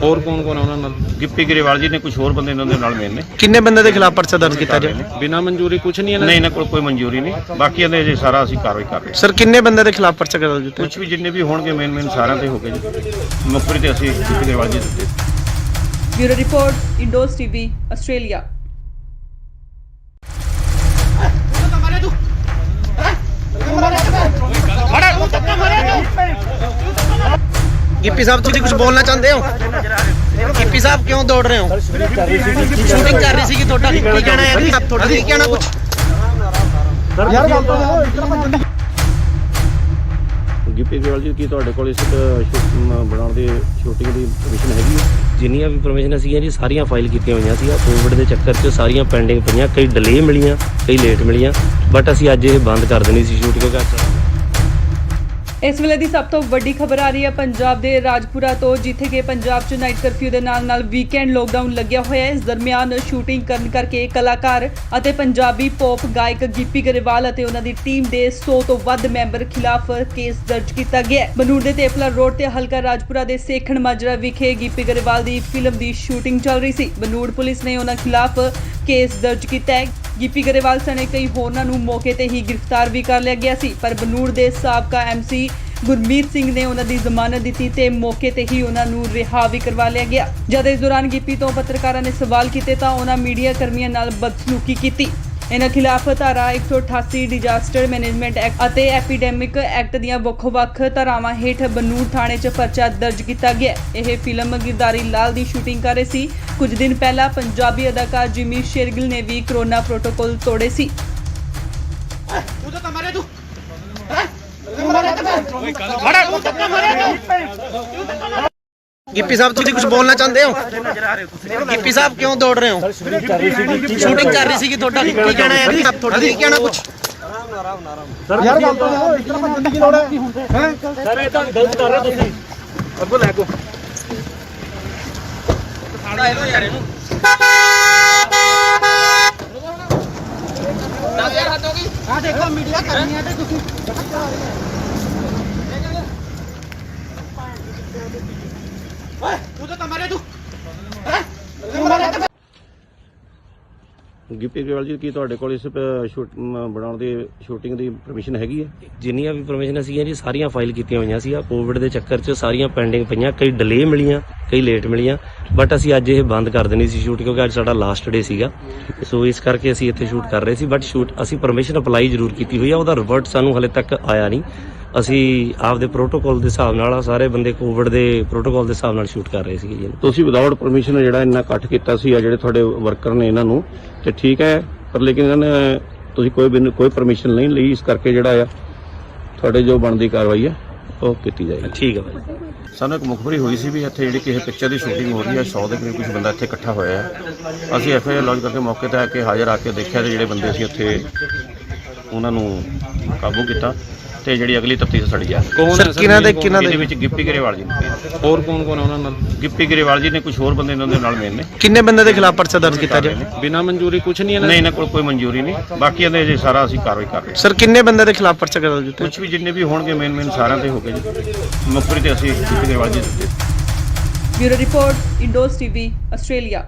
[SPEAKER 6] ਹੋਰ ਕੌਣ ਕੌਣ ਹੈ ਉਹਨਾਂ ਨਾਲ?
[SPEAKER 2] ਗਿੱਪੀ ਗਰੇਵਾਲ ਜੀ ਨੇ, ਕੁਝ ਹੋਰ ਬੰਦੇ ਇਹਨਾਂ ਦੇ ਨਾਲ ਮੇਨ ਨੇ।
[SPEAKER 1] ਕਿੰਨੇ ਬੰਦੇ ਦੇ ਖਿਲਾਫ ਪਰਚਾ ਦਰਜ ਕੀਤਾ ਜੀ?
[SPEAKER 6] ਬਿਨਾਂ ਮਨਜ਼ੂਰੀ ਕੁਝ ਨਹੀਂ
[SPEAKER 2] ਨਹੀਂ, ਇਹਨਾਂ ਕੋਲ ਕੋਈ ਮਨਜ਼ੂਰੀ ਨਹੀਂ, ਬਾਕੀ ਇਹਦੇ ਜੇ ਸਾਰਾ ਅਸੀਂ ਕਾਰਵਾਈ ਕਰ ਰਹੇ ਹਾਂ।
[SPEAKER 1] ਸਰ ਕਿੰਨੇ ਬੰਦੇ ਦੇ ਖਿਲਾਫ ਪਰਚਾ ਦਰਜ ਕੀਤਾ?
[SPEAKER 2] ਕੁਝ ਵੀ ਜਿੰਨੇ ਵੀ ਹੋਣਗੇ ਮੇਨ ਸਾਰਿਆਂ ਤੇ ਹੋ ਗਏ ਜੀ। ਮੁਖਬਰੀ ਤੇ ਅਸੀਂ ਗਿੱਪੀ ਗਰੇਵਾਲ ਜੀ ਦਿੱਤੇ।
[SPEAKER 4] Bureau report, Indos TV, Australia.
[SPEAKER 1] Gippy sahib ਤੁਸੀਂ ਕੁਝ ਬੋਲਣਾ ਚਾਹੁੰਦੇ ਹੋ? ਗਿੱਪੀ ਸਾਹਿਬ ਕਿਉਂ ਦੌੜ ਰਹੇ ਹੋ? ਸ਼ੂਟਿੰਗ ਕਰ ਰਹੀ ਸੀ ਤੁਹਾਡਾ ਕੀ ਕਹਿਣਾ ਹੈ ਜੀ? ਤੁਹਾਡਾ ਕੀ ਕਹਿਣਾ ਕੁਝ?
[SPEAKER 5] ਯਾਰ ਗੱਲ ਤਾਂ ਸੁਣੋ, ਇਸ ਤਰ੍ਹਾਂ ਭੱਜਣ ਦੀ
[SPEAKER 2] ਗਿੱਪੀ ਗਰੇਵਾਲ ਜੀ, ਕੀ ਤੁਹਾਡੇ ਕੋਲ ਇਸ ਬਣਾਉਣ ਦੀ ਸ਼ੂਟਿੰਗ ਦੀ ਪਰਮਿਸ਼ਨ ਹੈਗੀ ਹੈ?
[SPEAKER 3] ਜਿੰਨੀਆਂ ਵੀ ਪਰਮਿਸ਼ਨ ਸੀਗੀਆਂ ਜੀ ਸਾਰੀਆਂ ਫਾਈਲ ਕੀਤੀਆਂ ਹੋਈਆਂ ਸੀ। ਆ ਕੋਵਿਡ ਦੇ ਚੱਕਰ 'ਚ ਸਾਰੀਆਂ ਪੈਂਡਿੰਗ ਪਈਆਂ, ਕਈ ਡਿਲੇ ਮਿਲੀਆਂ, ਕਈ ਲੇਟ ਮਿਲੀਆਂ, ਬਟ ਅਸੀਂ ਅੱਜ ਇਹ ਬੰਦ ਕਰ ਦੇਣੀ ਸੀ ਸ਼ੂਟ, ਕਿਉਂਕਿ
[SPEAKER 4] ਇਸ ਵੇਲੇ ਦੀ ਸਭ ਤੋਂ ਵੱਡੀ ਖਬਰ ਆ ਰਹੀ ਹੈ ਪੰਜਾਬ ਦੇ ਰਾਜਪੁਰਾ ਤੋਂ, ਜਿੱਥੇ ਕਿ ਪੰਜਾਬ 'ਚ ਨਾਈਟ ਕਰਫਿਊ ਦੇ ਨਾਲ ਵੀਕਐਂਡ ਲੋਕਡਾਊਨ ਲੱਗਿਆ ਹੋਇਆ ਹੈ। ਇਸ ਦਰਮਿਆਨ ਸ਼ੂਟਿੰਗ ਕਰਨ ਕਰਕੇ ਕਲਾਕਾਰ ਅਤੇ ਪੰਜਾਬੀ ਪੌਪ ਗਾਇਕ ਗਿੱਪੀ ਗਰੇਵਾਲ ਅਤੇ ਉਹਨਾਂ ਦੀ ਟੀਮ ਦੇ 100 ਤੋਂ ਵੱਧ ਮੈਂਬਰ ਖਿਲਾਫ ਕੇਸ ਦਰਜ ਕੀਤਾ ਗਿਆ ਹੈ। ਬਨੂੜ ਦੇ ਤੇਪਲਾ ਰੋਡ ਤੇ ਹਲਕਾ ਰਾਜਪੁਰਾ ਦੇ ਸੇਖਣ ਮਾਜਰਾ ਵਿਖੇ ਗਿੱਪੀ ਗਰੇਵਾਲ ਦੀ ਫਿਲਮ ਦੀ ਸ਼ੂਟਿੰਗ ਚੱਲ ਰਹੀ ਸੀ। ਬਨੂੜ ਪੁਲਿਸ ਨੇ ਉਹਨਾਂ ਖਿਲਾਫ ਕੇਸ ਦਰਜ ਕੀਤਾ ਹੈ। ਗਿੱਪੀ ਗਰੇਵਾਲ ਸਣੇ ਕਈ ਹੋਰਨਾਂ ਨੂੰ ਮੌਕੇ ਤੇ ਹੀ ਗ੍ਰਿਫਤਾਰ ਵੀ ਕਰ ਲਿਆ ਗਿਆ ਸੀ, ਪਰ ਬਨੂੜ ਦੇ ਸਾਬਕਾ MC ਗੁਰਮੀਤ ਸਿੰਘ ਨੇ ਉਹਨਾਂ ਦੀ ਜ਼ਮਾਨਤ ਦਿੱਤੀ ਤੇ ਮੌਕੇ ਤੇ ਹੀ ਉਹਨਾਂ ਨੂੰ ਰਿਹਾ ਵੀ ਕਰਵਾ ਲਿਆ ਗਿਆ। ਜਦ ਇਸ ਦੌਰਾਨ ਗਿੱਪੀ ਤੋਂ ਪੱਤਰਕਾਰਾਂ ਨੇ ਸਵਾਲ ਕੀਤੇ ਤਾਂ ਉਹਨਾਂ ਮੀਡੀਆ ਕਰਮੀਆਂ ਨਾਲ ਬਦਸਲੂਕੀ ਕੀਤੀ। ਇਹਨਾਂ ਖਿਲਾਫ ਧਾਰਾ 188 ਡਿਜ਼ਾਸਟਰ ਮੈਨੇਜਮੈਂਟ ਐਕਟ ਅਤੇ ਐਪੀਡੈਮਿਕ ਐਕਟ ਦੀਆਂ ਵੱਖ-ਵੱਖ ਧਾਰਾਵਾਂ ਹੇਠ ਬਨੂੜ ਥਾਣੇ 'ਚ ਪਰਚਾ ਦਰਜ ਕੀਤਾ ਗਿਆ। ਇਹ ਫਿਲਮ ਗਿਰਦਾਰੀ ਲਾਲ ਦੀ ਸ਼ੂਟਿੰਗ ਕਰ ਰਹੇ ਸੀ। ਕੁਝ ਦਿਨ ਪਹਿਲਾਂ ਪੰਜਾਬੀ ਅਦਾਕਾਰ ਜਿਮੀ ਸ਼ੇਰਗਿਲ ਨੇ ਵੀ ਕੋਰੋਨਾ ਪ੍ਰੋਟੋਕਾਲ ਤੋੜੇ ਸੀ।
[SPEAKER 1] ਤੂੰ ਤਾਂ ਮਾਰੇ ਤੂੰ ਗਿੱਪੀ ਸਾਹਿਬ ਤੁਸੀਂ ਕੁਝ ਬੋਲਣਾ ਚਾਹੁੰਦੇ ਹੋ? ਗਿੱਪੀ ਸਾਹਿਬ ਕਿਉਂ ਦੌੜ ਰਹੇ ਹੋ? ਸ਼ੂਟਿੰਗ ਕਰ ਰਹੀ ਸੀ ਤੁਹਾਡਾ ਕੀ ਕਹਿਣਾ ਹੈ ਜੀ? ਤੁਹਾਡਾ ਕੀ ਕਹਿਣਾ ਕੁਝ?
[SPEAKER 5] ਯਾਰ ਗੱਲ ਤਾਂ ਸੁਣੋ, ਇਸ ਤਰ੍ਹਾਂ ਭੱਜਣ ਦੀ ਕੀ ਲੋੜ ਹੈ? ਹੈ ਸਰ ਇਹ ਤਾਂ ਗਲਤ ਕਰ ਰਹੇ ਤੁਸੀਂ। ਅੱਗੋਂ ਲੈ ਕੋ
[SPEAKER 1] ਸਾੜਾ ਇਹੋ ਯਾਰ ਇਹਨੂੰ ਆ ਦੇਖੋ ਮੀਡੀਆ ਕਰਨੀ ਹੈ ਤੇ ਤੁਸੀਂ ਓਏ ਤੂੰ ਤਾਂ ਮਾਰੇ ਤੂੰ
[SPEAKER 2] ਗਿੱਪੀ ਗਰੇਵਾਲ ਜੀ, ਕੀ ਤੁਹਾਡੇ ਕੋਲ ਇਸ ਬਣਾਉਣ ਦੀ ਸ਼ੂਟਿੰਗ ਦੀ ਪਰਮਿਸ਼ਨ ਹੈਗੀ ਹੈ?
[SPEAKER 3] ਜਿੰਨੀਆਂ ਵੀ ਪਰਮਿਸ਼ਨ ਸੀਗੀਆਂ ਜੀ ਸਾਰੀਆਂ ਫਾਈਲ ਕੀਤੀਆਂ ਹੋਈਆਂ ਸੀ। ਆ ਕੋਵਿਡ ਦੇ ਚੱਕਰ 'ਚ ਸਾਰੀਆਂ ਪੈਂਡਿੰਗ ਪਈਆਂ, ਕਈ ਡਿਲੇ ਮਿਲੀਆਂ, ਕਈ ਲੇਟ ਮਿਲੀਆਂ, ਬਟ ਅਸੀਂ ਅੱਜ ਇਹ ਬੰਦ ਕਰ ਦੇਣੀ ਸੀ ਸ਼ੂਟ, ਕਿਉਂਕਿ ਅੱਜ ਸਾਡਾ ਲਾਸਟ ਡੇ ਸੀਗਾ। ਸੋ ਇਸ ਕਰਕੇ ਅਸੀਂ ਇੱਥੇ ਸ਼ੂਟ ਕਰ ਰਹੇ ਸੀ, ਬਟ ਸ਼ੂਟ ਅਸੀਂ ਪਰਮਿਸ਼ਨ ਅਪਲਾਈ ਜ਼ਰੂਰ ਕੀਤੀ ਹੋਈ ਆ, ਉਹਦਾ ਰਿਵਰਟ ਸਾਨੂੰ ਹਲੇ ਤੱਕ ਆਇਆ ਨਹੀਂ। ਅਸੀਂ ਆਪਦੇ ਪ੍ਰੋਟੋਕਾਲ ਦੇ ਹਿਸਾਬ ਨਾਲ ਸਾਰੇ ਬੰਦੇ ਕੋਵਿਡ ਦੇ ਪ੍ਰੋਟੋਕਾਲ ਦੇ ਹਿਸਾਬ ਨਾਲ ਸ਼ੂਟ ਕਰ ਰਹੇ ਸੀਗੇ ਜੀ।
[SPEAKER 2] ਤੁਸੀਂ ਵਿਦਆਊਟ ਪਰਮਿਸ਼ਨ ਜਿਹੜਾ ਇੰਨਾ ਇਕੱਠ ਕੀਤਾ ਸੀ, ਆ ਜਿਹੜੇ ਤੁਹਾਡੇ ਵਰਕਰ ਨੇ ਇਹਨਾਂ ਨੂੰ, ਤੇ ਠੀਕ ਹੈ, ਪਰ ਲੇਕਿਨ ਇਹਨਾਂ ਨੇ ਤੁਸੀਂ ਕੋਈ ਪਰਮਿਸ਼ਨ ਨਹੀਂ ਲਈ, ਇਸ ਕਰਕੇ ਜਿਹੜਾ ਆ ਤੁਹਾਡੇ ਜੋ ਬਣਦੀ ਕਾਰਵਾਈ ਹੈ ਉਹ ਕੀਤੀ ਜਾਏਗੀ।
[SPEAKER 3] ਠੀਕ ਹੈ ਭਾਈ।
[SPEAKER 2] ਸਾਨੂੰ ਇੱਕ ਮੁਖਬਰੀ ਹੋਈ ਸੀ ਵੀ ਇੱਥੇ ਜਿਹੜੀ ਕਿਸੇ ਪਿਕਚਰ ਦੀ ਸ਼ੂਟਿੰਗ ਹੋ ਰਹੀ ਹੈ, 100 ਦੇ ਕਰੀਬ ਕੁਝ ਬੰਦਾ ਇੱਥੇ ਇਕੱਠਾ ਹੋਇਆ ਹੈ। ਅਸੀਂ FIR ਲੌਜ ਕਰਕੇ ਮੌਕੇ ਤੇ ਆ ਕੇ ਹਾਜ਼ਰ ਆ ਕੇ ਦੇਖਿਆ ਤੇ ਜਿਹੜੇ ਬੰਦੇ ਸੀ ਉੱਥੇ ਉਹਨਾਂ ਨੂੰ ਕਾਬੂ ਕੀਤਾ ਤੇ ਜਿਹੜੀ ਅਗਲੀ ਤਫਤੀਸ਼ ਸੜੀ ਆ
[SPEAKER 6] ਕੌਣ
[SPEAKER 1] ਸਰ
[SPEAKER 6] ਹੈ
[SPEAKER 1] ਕਿਹਨਾਂ ਦੇ
[SPEAKER 2] ਇਹਦੇ ਵਿੱਚ ਗਿੱਪੀ ਗਰੇਵਾਲ ਜੀ ਨੇ।
[SPEAKER 6] ਹੋਰ ਕੌਣ ਕੌਣ ਹੈ ਉਹਨਾਂ ਨਾਲ?
[SPEAKER 2] ਗਿੱਪੀ ਗਰੇਵਾਲ ਜੀ ਨੇ, ਕੁਝ ਹੋਰ ਬੰਦੇ ਇਹਨਾਂ ਦੇ ਨਾਲ ਮੇਨ ਨੇ।
[SPEAKER 1] ਕਿੰਨੇ ਬੰਦੇ ਦੇ ਖਿਲਾਫ ਪਰਚਾ ਦਰਜ ਕੀਤਾ ਜੀ?
[SPEAKER 6] ਬਿਨਾਂ ਮਨਜ਼ੂਰੀ ਕੁਝ ਨਹੀਂ
[SPEAKER 2] ਨਹੀਂ, ਇਹਨਾਂ ਕੋਲ ਕੋਈ ਮਨਜ਼ੂਰੀ ਨਹੀਂ। ਬਾਕੀ ਇਹਦੇ ਜੇ ਸਾਰਾ ਅਸੀਂ ਕਾਰਵਾਈ ਕਰ ਰਹੇ ਹਾਂ।
[SPEAKER 1] ਸਰ ਕਿੰਨੇ ਬੰਦੇ ਦੇ ਖਿਲਾਫ ਪਰਚਾ ਦਰਜ ਕੀਤਾ?
[SPEAKER 2] ਕੁਝ ਵੀ ਜਿੰਨੇ ਵੀ ਹੋਣਗੇ ਮੇਨ ਸਾਰਿਆਂ ਤੇ ਹੋ ਗਏ ਜੀ। ਮੁਖਬਰੀ ਤੇ ਅਸੀਂ ਗਿੱਪੀ ਗਰੇਵਾਲ ਜੀ ਦਿੱਤੇ।
[SPEAKER 4] Bureau report Indos TV Australia.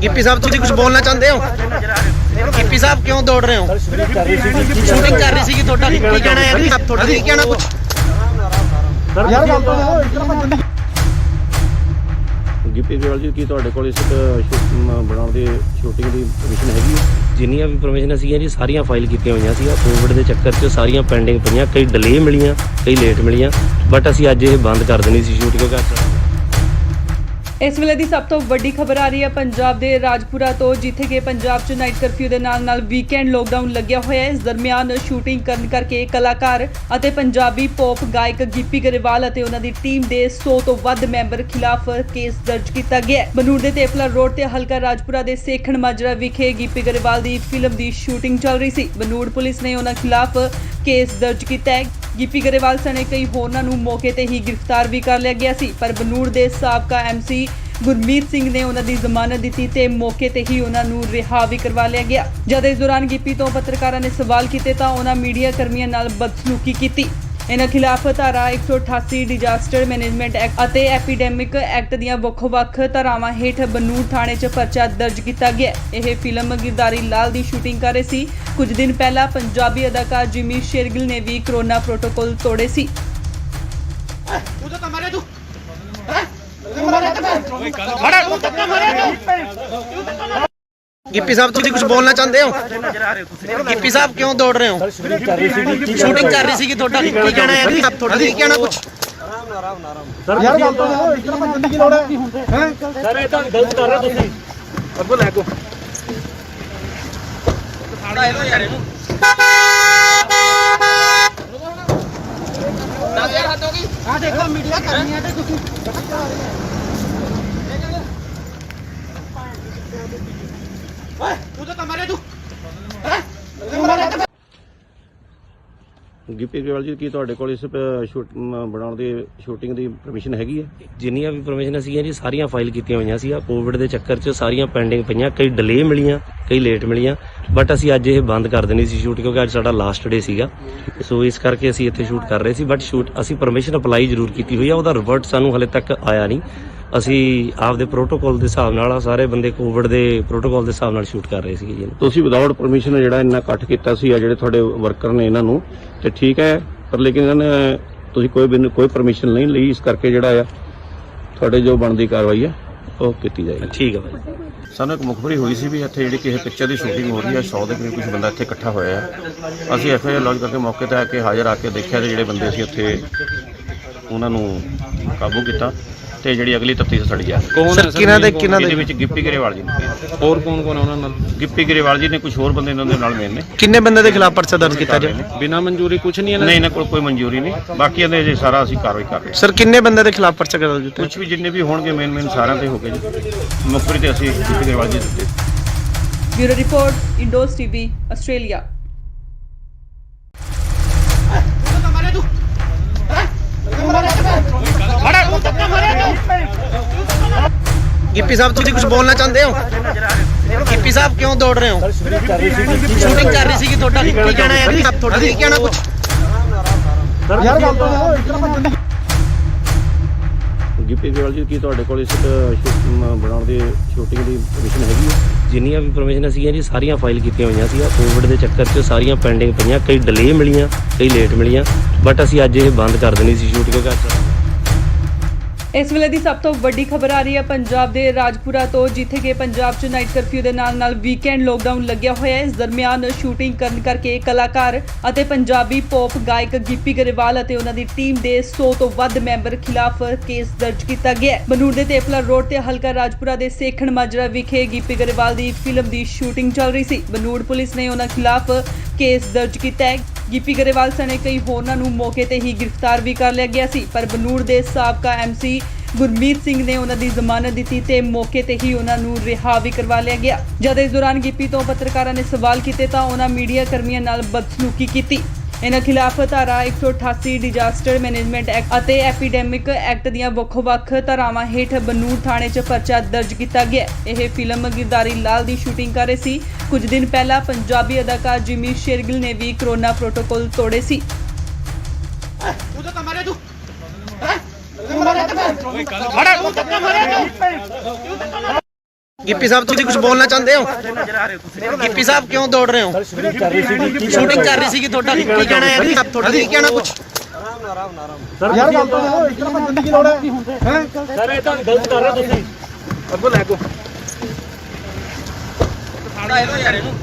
[SPEAKER 1] Gippy sahib ਤੁਸੀਂ ਕੁਝ ਬੋਲਣਾ ਚਾਹੁੰਦੇ ਹੋ? ਗਿੱਪੀ ਸਾਹਿਬ ਕਿਉਂ ਦੌੜ ਰਹੇ ਹੋ? ਸ਼ੂਟਿੰਗ ਕਰ ਰਹੀ ਸੀਗੀ ਤੁਹਾਡਾ ਕੀ ਕਹਿਣਾ ਹੈ ਜੀ? ਤੁਹਾਡਾ ਕੀ ਕਹਿਣਾ ਕੁਝ?
[SPEAKER 5] ਯਾਰ ਗੱਲ ਤਾਂ ਇਤਨਾ
[SPEAKER 2] ਗਿੱਪੀ ਗਰੇਵਾਲ ਜੀ, ਕੀ ਤੁਹਾਡੇ ਕੋਲ ਇਸ ਬਣਾਉਣ ਦੀ ਸ਼ੂਟਿੰਗ ਦੀ ਪਰਮਿਸ਼ਨ ਹੈਗੀ ਹੈ?
[SPEAKER 3] ਜਿੰਨੀਆਂ ਵੀ ਪਰਮਿਸ਼ਨ ਸੀਗੀਆਂ ਜੀ ਸਾਰੀਆਂ ਫਾਈਲ ਕੀਤੀਆਂ ਹੋਈਆਂ ਸੀ। ਕੋਵਿਡ ਦੇ ਚੱਕਰ 'ਚ ਸਾਰੀਆਂ ਪੈਂਡਿੰਗ ਪਈਆਂ, ਕਈ ਡਿਲੇ ਮਿਲੀਆਂ, ਕਈ ਲੇਟ ਮਿਲੀਆਂ, ਬਟ ਅਸੀਂ ਅੱਜ ਇਹ ਬੰਦ ਕਰ ਦੇਣੀ ਸੀ ਸ਼ੂਟ ਕਿਉਂਕਿ
[SPEAKER 4] ਇਸ ਵੇਲੇ ਦੀ ਸਭ ਤੋਂ ਵੱਡੀ ਖਬਰ ਆ ਰਹੀ ਹੈ ਪੰਜਾਬ ਦੇ ਰਾਜਪੁਰਾ ਤੋਂ, ਜਿੱਥੇ ਕਿ ਪੰਜਾਬ 'ਚ ਨਾਈਟ ਕਰਫਿਊ ਦੇ ਨਾਲ ਵੀਕਐਂਡ ਲੋਕਡਾਊਨ ਲੱਗਿਆ ਹੋਇਆ ਹੈ। ਇਸ ਦਰਮਿਆਨ ਸ਼ੂਟਿੰਗ ਕਰਨ ਕਰਕੇ ਕਲਾਕਾਰ ਅਤੇ ਪੰਜਾਬੀ ਪੌਪ ਗਾਇਕ ਗਿੱਪੀ ਗਰੇਵਾਲ ਅਤੇ ਉਹਨਾਂ ਦੀ ਟੀਮ ਦੇ 100 ਤੋਂ ਵੱਧ ਮੈਂਬਰ ਖਿਲਾਫ ਕੇਸ ਦਰਜ ਕੀਤਾ ਗਿਆ ਹੈ। ਬਨੂੜ ਦੇ ਤੇਪਲਾ ਰੋਡ ਤੇ ਹਲਕਾ ਰਾਜਪੁਰਾ ਦੇ ਸੇਖਣ ਮਾਜਰਾ ਵਿਖੇ ਗਿੱਪੀ ਗਰੇਵਾਲ ਦੀ ਫਿਲਮ ਦੀ ਸ਼ੂਟਿੰਗ ਚੱਲ ਰਹੀ ਸੀ। ਬਨੂੜ ਪੁਲਿਸ ਨੇ ਉਹਨਾਂ ਖਿਲਾਫ ਕੇਸ ਦਰਜ ਕੀਤਾ ਹੈ। ਗਿੱਪੀ ਗਰੇਵਾਲ ਸਣੇ ਕਈ ਹੋਰਨਾਂ ਨੂੰ ਮੌਕੇ ਤੇ ਹੀ ਗ੍ਰਿਫਤਾਰ ਵੀ ਕਰ ਲਿਆ ਗਿਆ ਸੀ, ਪਰ ਬਨੂੜ ਦੇ ਸਾਬਕਾ MC ਗੁਰਮੀਤ ਸਿੰਘ ਨੇ ਉਹਨਾਂ ਦੀ ਜ਼ਮਾਨਤ ਦਿੱਤੀ ਤੇ ਮੌਕੇ ਤੇ ਹੀ ਉਹਨਾਂ ਨੂੰ ਰਿਹਾ ਵੀ ਕਰਵਾ ਲਿਆ ਗਿਆ। ਜਦ ਇਸ ਦੌਰਾਨ ਗਿੱਪੀ ਤੋਂ ਪੱਤਰਕਾਰਾਂ ਨੇ ਸਵਾਲ ਕੀਤੇ ਤਾਂ ਉਹਨਾਂ ਮੀਡੀਆ ਕਰਮੀਆਂ ਨਾਲ ਬਦਸਲੂਕੀ ਕੀਤੀ। ਇਹਨਾਂ ਖਿਲਾਫ ਧਾਰਾ 188 ਡਿਜ਼ਾਸਟਰ ਮੈਨੇਜਮੈਂਟ ਐਕਟ ਅਤੇ ਐਪੀਡੈਮਿਕ ਐਕਟ ਦੀਆਂ ਵੱਖ-ਵੱਖ ਧਾਰਾਵਾਂ ਹੇਠ ਬਨੂੜ ਥਾਣੇ 'ਚ ਪਰਚਾ ਦਰਜ ਕੀਤਾ ਗਿਆ। ਇਹ ਫਿਲਮ ਗਿਰਦਾਰੀ ਲਾਲ ਦੀ ਸ਼ੂਟਿੰਗ ਕਰ ਰਹੇ ਸੀ। ਕੁਝ ਦਿਨ ਪਹਿਲਾਂ ਪੰਜਾਬੀ ਅਦਾਕਾਰ ਜਿਮੀ ਸ਼ੇਰਗਿਲ ਨੇ ਵੀ ਕੋਰੋਨਾ ਪ੍ਰੋਟੋਕਾਲ ਤੋੜੇ ਸੀ।
[SPEAKER 1] ਗਿੱਪੀ ਸਾਹਿਬ ਤੁਸੀਂ ਕੁਝ ਬੋਲਣਾ ਚਾਹੁੰਦੇ ਹੋ? ਗਿੱਪੀ ਸਾਹਿਬ ਕਿਉਂ ਦੌੜ ਰਹੇ ਹੋ? ਸ਼ੂਟਿੰਗ ਕਰ ਰਹੀ ਸੀਗੀ ਤੁਹਾਡਾ ਕੀ ਕਹਿਣਾ ਹੈ ਜੀ? ਤੁਹਾਡਾ ਕੀ ਕਹਿਣਾ ਕੁਝ?
[SPEAKER 5] ਯਾਰ ਗੱਲ ਤਾਂ ਇਤਨਾ ਭੱਜਣ ਦੀ ਲੋੜ ਹੈ? ਸਰ ਇਹ ਤਾਂ ਗਲਤ ਕਰ ਰਹੇ ਤੁਸੀਂ। ਅੱਗੋਂ ਲੈ ਕੋ ਆ ਦੇਖੋ ਮੀਡੀਆ ਕਰਨੀਆਂ ਤੇ ਤੁਸੀਂ
[SPEAKER 2] ਗਿੱਪੀ ਗਰੇਵਾਲ ਜੀ, ਕੀ ਤੁਹਾਡੇ ਕੋਲ ਇਸ ਬਣਾਉਣ ਦੀ ਸ਼ੂਟਿੰਗ ਦੀ ਪਰਮਿਸ਼ਨ ਹੈਗੀ ਹੈ?
[SPEAKER 3] ਜਿੰਨੀਆਂ ਵੀ ਪਰਮਿਸ਼ਨ ਸੀਗੀਆਂ ਜੀ ਸਾਰੀਆਂ ਫਾਈਲ ਕੀਤੀਆਂ ਹੋਈਆਂ ਸੀ। ਕੋਵਿਡ ਦੇ ਚੱਕਰ 'ਚ ਸਾਰੀਆਂ ਪੈਂਡਿੰਗ ਪਈਆਂ, ਕਈ ਡਿਲੇ ਮਿਲੀਆਂ, ਕਈ ਲੇਟ ਮਿਲੀਆਂ, ਬਟ ਅਸੀਂ ਅੱਜ ਇਹ ਬੰਦ ਕਰ ਦੇਣੀ ਸੀ ਸ਼ੂਟ ਕਿਉਂਕਿ ਅੱਜ ਸਾਡਾ ਲਾਸਟ ਡੇ ਸੀਗਾ। ਸੋ ਇਸ ਕਰਕੇ ਅਸੀਂ ਇੱਥੇ ਸ਼ੂਟ ਕਰ ਰਹੇ ਸੀ, ਬਟ ਅਸੀਂ ਪਰਮਿਸ਼ਨ ਅਪਲਾਈ ਜ਼ਰੂਰ ਕੀਤੀ ਹੋਈ ਆ। ਉਹਦਾ ਰਿਵਰਟ ਸਾਨੂੰ ਹਲੇ ਤੱਕ ਆਇਆ ਨਹੀਂ। ਅਸੀਂ ਆਪਦੇ ਪ੍ਰੋਟੋਕਾਲ ਦੇ ਹਿਸਾਬ ਨਾਲ ਸਾਰੇ ਬੰਦੇ ਕੋਵਿਡ ਦੇ ਪ੍ਰੋਟੋਕਾਲ ਦੇ ਹਿਸਾਬ ਨਾਲ ਸ਼ੂਟ ਕਰ ਰਹੇ ਸੀਗੇ ਜੀ।
[SPEAKER 2] ਤੁਸੀਂ ਵਿਦਆਊਟ ਪਰਮਿਸ਼ਨ ਜਿਹੜਾ ਇੰਨਾ ਇਕੱਠ ਕੀਤਾ ਸੀ ਆ ਜਿਹੜੇ ਤੁਹਾਡੇ ਵਰਕਰ ਨੇ ਇਹਨਾਂ ਨੂੰ, ਤੇ ਠੀਕ ਹੈ, ਪਰ ਲੇਕਿਨ ਇਹਨਾਂ ਨੇ ਤੁਸੀਂ ਕੋਈ ਪਰਮਿਸ਼ਨ ਨਹੀਂ ਲਈ, ਇਸ ਕਰਕੇ ਜਿਹੜਾ ਆ ਤੁਹਾਡੇ ਜੋ ਬਣਦੀ ਕਾਰਵਾਈ ਹੈ ਉਹ ਕੀਤੀ ਜਾਏਗੀ।
[SPEAKER 3] ਠੀਕ ਹੈ ਭਾਈ।
[SPEAKER 2] ਸਾਨੂੰ ਇੱਕ ਮੁਖਬਰੀ ਹੋਈ ਸੀ ਵੀ ਇੱਥੇ ਜਿਹੜੀ ਕਿਸੇ ਪਿਕਚਰ ਦੀ ਸ਼ੂਟਿੰਗ ਹੋ ਰਹੀ ਹੈ, 100 ਦੇ ਕਰੀਬ ਕੁਝ ਬੰਦਾ ਇੱਥੇ ਇਕੱਠਾ ਹੋਇਆ ਹੈ। ਅਸੀਂ FIR ਲੌਜ ਕਰਕੇ ਮੌਕੇ ਤੇ ਆ ਕੇ ਹਾਜ਼ਰ ਆ ਕੇ ਦੇਖਿਆ ਤੇ ਜਿਹੜੇ ਬੰਦੇ ਸੀ ਉੱਥੇ ਉਹਨਾਂ ਨੂੰ ਕਾਬੂ ਕੀਤਾ ਤੇ ਜਿਹੜੀ ਅਗਲੀ ਤਫਤੀਸ਼ ਸੜੀ ਆ।
[SPEAKER 6] ਕੌਣ ਹੈ
[SPEAKER 2] ਇਹਦੇ ਵਿੱਚ ਗਿੱਪੀ ਗਰੇਵਾਲ ਜੀ ਨੇ।
[SPEAKER 6] ਹੋਰ ਕੌਣ ਕੌਣ ਹੈ ਉਹਨਾਂ ਨਾਲ?
[SPEAKER 2] ਗਿੱਪੀ ਗਰੇਵਾਲ ਜੀ ਨੇ, ਕੁਝ ਹੋਰ ਬੰਦੇ ਇਹਨਾਂ ਦੇ ਨਾਲ ਮੇਨ ਨੇ।
[SPEAKER 1] ਕਿੰਨੇ ਬੰਦੇ ਦੇ ਖਿਲਾਫ ਪਰਚਾ ਦਰਜ ਕੀਤਾ ਜੀ?
[SPEAKER 6] ਬਿਨਾਂ ਮਨਜ਼ੂਰੀ ਕੁਝ ਨਹੀਂ
[SPEAKER 2] ਨਹੀਂ, ਇਹਨਾਂ ਕੋਲ ਕੋਈ ਮਨਜ਼ੂਰੀ ਨਹੀਂ। ਬਾਕੀ ਇਹਦੇ ਜੇ ਸਾਰਾ ਅਸੀਂ ਕਾਰਵਾਈ ਕਰ ਰਹੇ ਹਾਂ।
[SPEAKER 1] ਸਰ ਕਿੰਨੇ ਬੰਦੇ ਦੇ ਖਿਲਾਫ ਪਰਚਾ ਦਰਜ ਕੀਤਾ?
[SPEAKER 2] ਕੁਝ ਵੀ ਜਿੰਨੇ ਵੀ ਹੋਣਗੇ ਮੇਨ ਸਾਰਿਆਂ ਤੇ ਹੋ ਗਏ ਜੀ। ਮੁਖਬਰੀ ਤੇ ਅਸੀਂ ਗਿੱਪੀ ਗਰੇਵਾਲ ਜੀ ਦਿੱਤੇ।
[SPEAKER 4] Bureau report Indos TV Australia.
[SPEAKER 1] Gippy sahib ਤੁਸੀਂ ਕੁਝ ਬੋਲਣਾ ਚਾਹੁੰਦੇ ਹੋ? ਗਿੱਪੀ ਸਾਹਿਬ ਕਿਉਂ ਦੌੜ ਰਹੇ ਹੋ? ਸ਼ੂਟਿੰਗ ਕਰ ਰਹੀ ਸੀਗੀ ਤੁਹਾਡਾ ਕੀ ਕਹਿਣਾ ਹੈ ਜੀ? ਤੁਹਾਡਾ ਕੀ ਕਹਿਣਾ ਕੁਝ?
[SPEAKER 5] ਯਾਰ ਗੱਲ ਤਾਂ ਇਤਨਾ ਭੱਜਣ ਦੀ
[SPEAKER 2] ਗਿੱਪੀ ਗਰੇਵਾਲ ਜੀ, ਕੀ ਤੁਹਾਡੇ ਕੋਲ ਇਸ ਬਣਾਉਣ ਦੀ ਸ਼ੂਟਿੰਗ ਦੀ ਪਰਮਿਸ਼ਨ ਹੈਗੀ ਹੈ?
[SPEAKER 3] ਜਿੰਨੀਆਂ ਵੀ ਪਰਮਿਸ਼ਨ ਸੀਗੀਆਂ ਜੀ ਸਾਰੀਆਂ ਫਾਈਲ ਕੀਤੀਆਂ ਹੋਈਆਂ ਸੀ। ਕੋਵਿਡ ਦੇ ਚੱਕਰ 'ਚ ਸਾਰੀਆਂ ਪੈਂਡਿੰਗ ਪਈਆਂ, ਕਈ ਡਿਲੇ ਮਿਲੀਆਂ, ਕਈ ਲੇਟ ਮਿਲੀਆਂ, ਬਟ ਅਸੀਂ ਅੱਜ ਇਹ ਬੰਦ ਕਰ ਦੇਣੀ ਸੀ ਸ਼ੂਟ ਕਿਉਂਕਿ
[SPEAKER 4] ਇਸ ਵੇਲੇ ਦੀ ਸਭ ਤੋਂ ਵੱਡੀ ਖਬਰ ਆ ਰਹੀ ਹੈ ਪੰਜਾਬ ਦੇ ਰਾਜਪੁਰਾ ਤੋਂ, ਜਿੱਥੇ ਕਿ ਪੰਜਾਬ 'ਚ ਨਾਈਟ ਕਰਫਿਊ ਦੇ ਨਾਲ ਵੀਕਐਂਡ ਲੋਕਡਾਊਨ ਲੱਗਿਆ ਹੋਇਆ ਹੈ। ਇਸ ਦਰਮਿਆਨ ਸ਼ੂਟਿੰਗ ਕਰਨ ਕਰਕੇ ਕਲਾਕਾਰ ਅਤੇ ਪੰਜਾਬੀ ਪੌਪ ਗਾਇਕ ਗਿੱਪੀ ਗਰੇਵਾਲ ਅਤੇ ਉਹਨਾਂ ਦੀ ਟੀਮ ਦੇ 100 ਤੋਂ ਵੱਧ ਮੈਂਬਰ ਖਿਲਾਫ ਕੇਸ ਦਰਜ ਕੀਤਾ ਗਿਆ ਹੈ। ਬਨੂੜ ਦੇ ਤੇਪਲਾ ਰੋਡ ਤੇ ਹਲਕਾ ਰਾਜਪੁਰਾ ਦੇ ਸੇਖਣ ਮਾਜਰਾ ਵਿਖੇ ਗਿੱਪੀ ਗਰੇਵਾਲ ਦੀ ਫਿਲਮ ਦੀ ਸ਼ੂਟਿੰਗ ਚੱਲ ਰਹੀ ਸੀ। ਬਨੂੜ ਪੁਲਿਸ ਨੇ ਉਹਨਾਂ ਖਿਲਾਫ ਕੇਸ ਦਰਜ ਕੀਤਾ ਹੈ। ਗਿੱਪੀ ਗਰੇਵਾਲ ਸਣੇ ਕਈ ਹੋਰਨਾਂ ਨੂੰ ਮੌਕੇ ਤੇ ਹੀ ਗ੍ਰਿਫਤਾਰ ਵੀ ਕਰ ਲਿਆ ਗਿਆ ਸੀ, ਪਰ ਬਨੂੜ ਦੇ ਸਾਬਕਾ MC ਗੁਰਮੀਤ ਸਿੰਘ ਨੇ ਉਹਨਾਂ ਦੀ ਜ਼ਮਾਨਤ ਦਿੱਤੀ ਤੇ ਮੌਕੇ ਤੇ ਹੀ ਉਹਨਾਂ ਨੂੰ ਰਿਹਾ ਵੀ ਕਰਵਾ ਲਿਆ ਗਿਆ। ਜਦ ਇਸ ਦੌਰਾਨ ਗਿੱਪੀ ਤੋਂ ਪੱਤਰਕਾਰਾਂ ਨੇ ਸਵਾਲ ਕੀਤੇ ਤਾਂ ਉਹਨਾਂ ਮੀਡੀਆ ਕਰਮੀਆਂ ਨਾਲ ਬਦਸਲੂਕੀ ਕੀਤੀ। ਇਹਨਾਂ ਖਿਲਾਫ ਧਾਰਾ 188 ਡਿਜ਼ਾਸਟਰ ਮੈਨੇਜਮੈਂਟ ਐਕਟ ਅਤੇ ਐਪੀਡੈਮਿਕ ਐਕਟ ਦੀਆਂ ਵੱਖ-ਵੱਖ ਧਾਰਾਵਾਂ ਹੇਠ ਬਨੂੜ ਥਾਣੇ 'ਚ ਪਰਚਾ ਦਰਜ ਕੀਤਾ ਗਿਆ। ਇਹ ਫਿਲਮ ਗਿਰਦਾਰੀ ਲਾਲ ਦੀ ਸ਼ੂਟਿੰਗ ਕਰ ਰਹੇ ਸੀ। ਕੁਝ ਦਿਨ ਪਹਿਲਾਂ ਪੰਜਾਬੀ ਅਦਾਕਾਰ ਜਿਮੀ ਸ਼ੇਰਗਿਲ ਨੇ ਵੀ ਕੋਰੋਨਾ ਪ੍ਰੋਟੋਕਾਲ ਤੋੜੇ ਸੀ।
[SPEAKER 1] गिप्पी साहब तुम कुछ बोलना चाहते हो? गिप्पी साहब क्यों दौड़ रहे हो? शूटिंग कर रही थी ਤੁਹਾਡਾ ਕੀ ਕਹਿਣਾ ਹੈ ਜੀ? ਤੁਹਾਡਾ ਕੀ ਕਹਿਣਾ ਕੁਝ?
[SPEAKER 5] ਯਾਰ ਗੱਲ ਤਾਂ ਇਸ ਤਰ੍ਹਾਂ ਭੱਜਣ ਦੀ ਲੋੜ ਹੈ ਸਰ ਇਹ ਤਾਂ ਗਲਤ ਕਰ ਰਹੇ ਹੋ ਤੁਸੀਂ ਅੱਗੋਂ ਲੈ ਕੋ
[SPEAKER 1] ਸਾੜਾ ਇਹਨੂੰ ਯਾਰ ਇਹਨੂੰ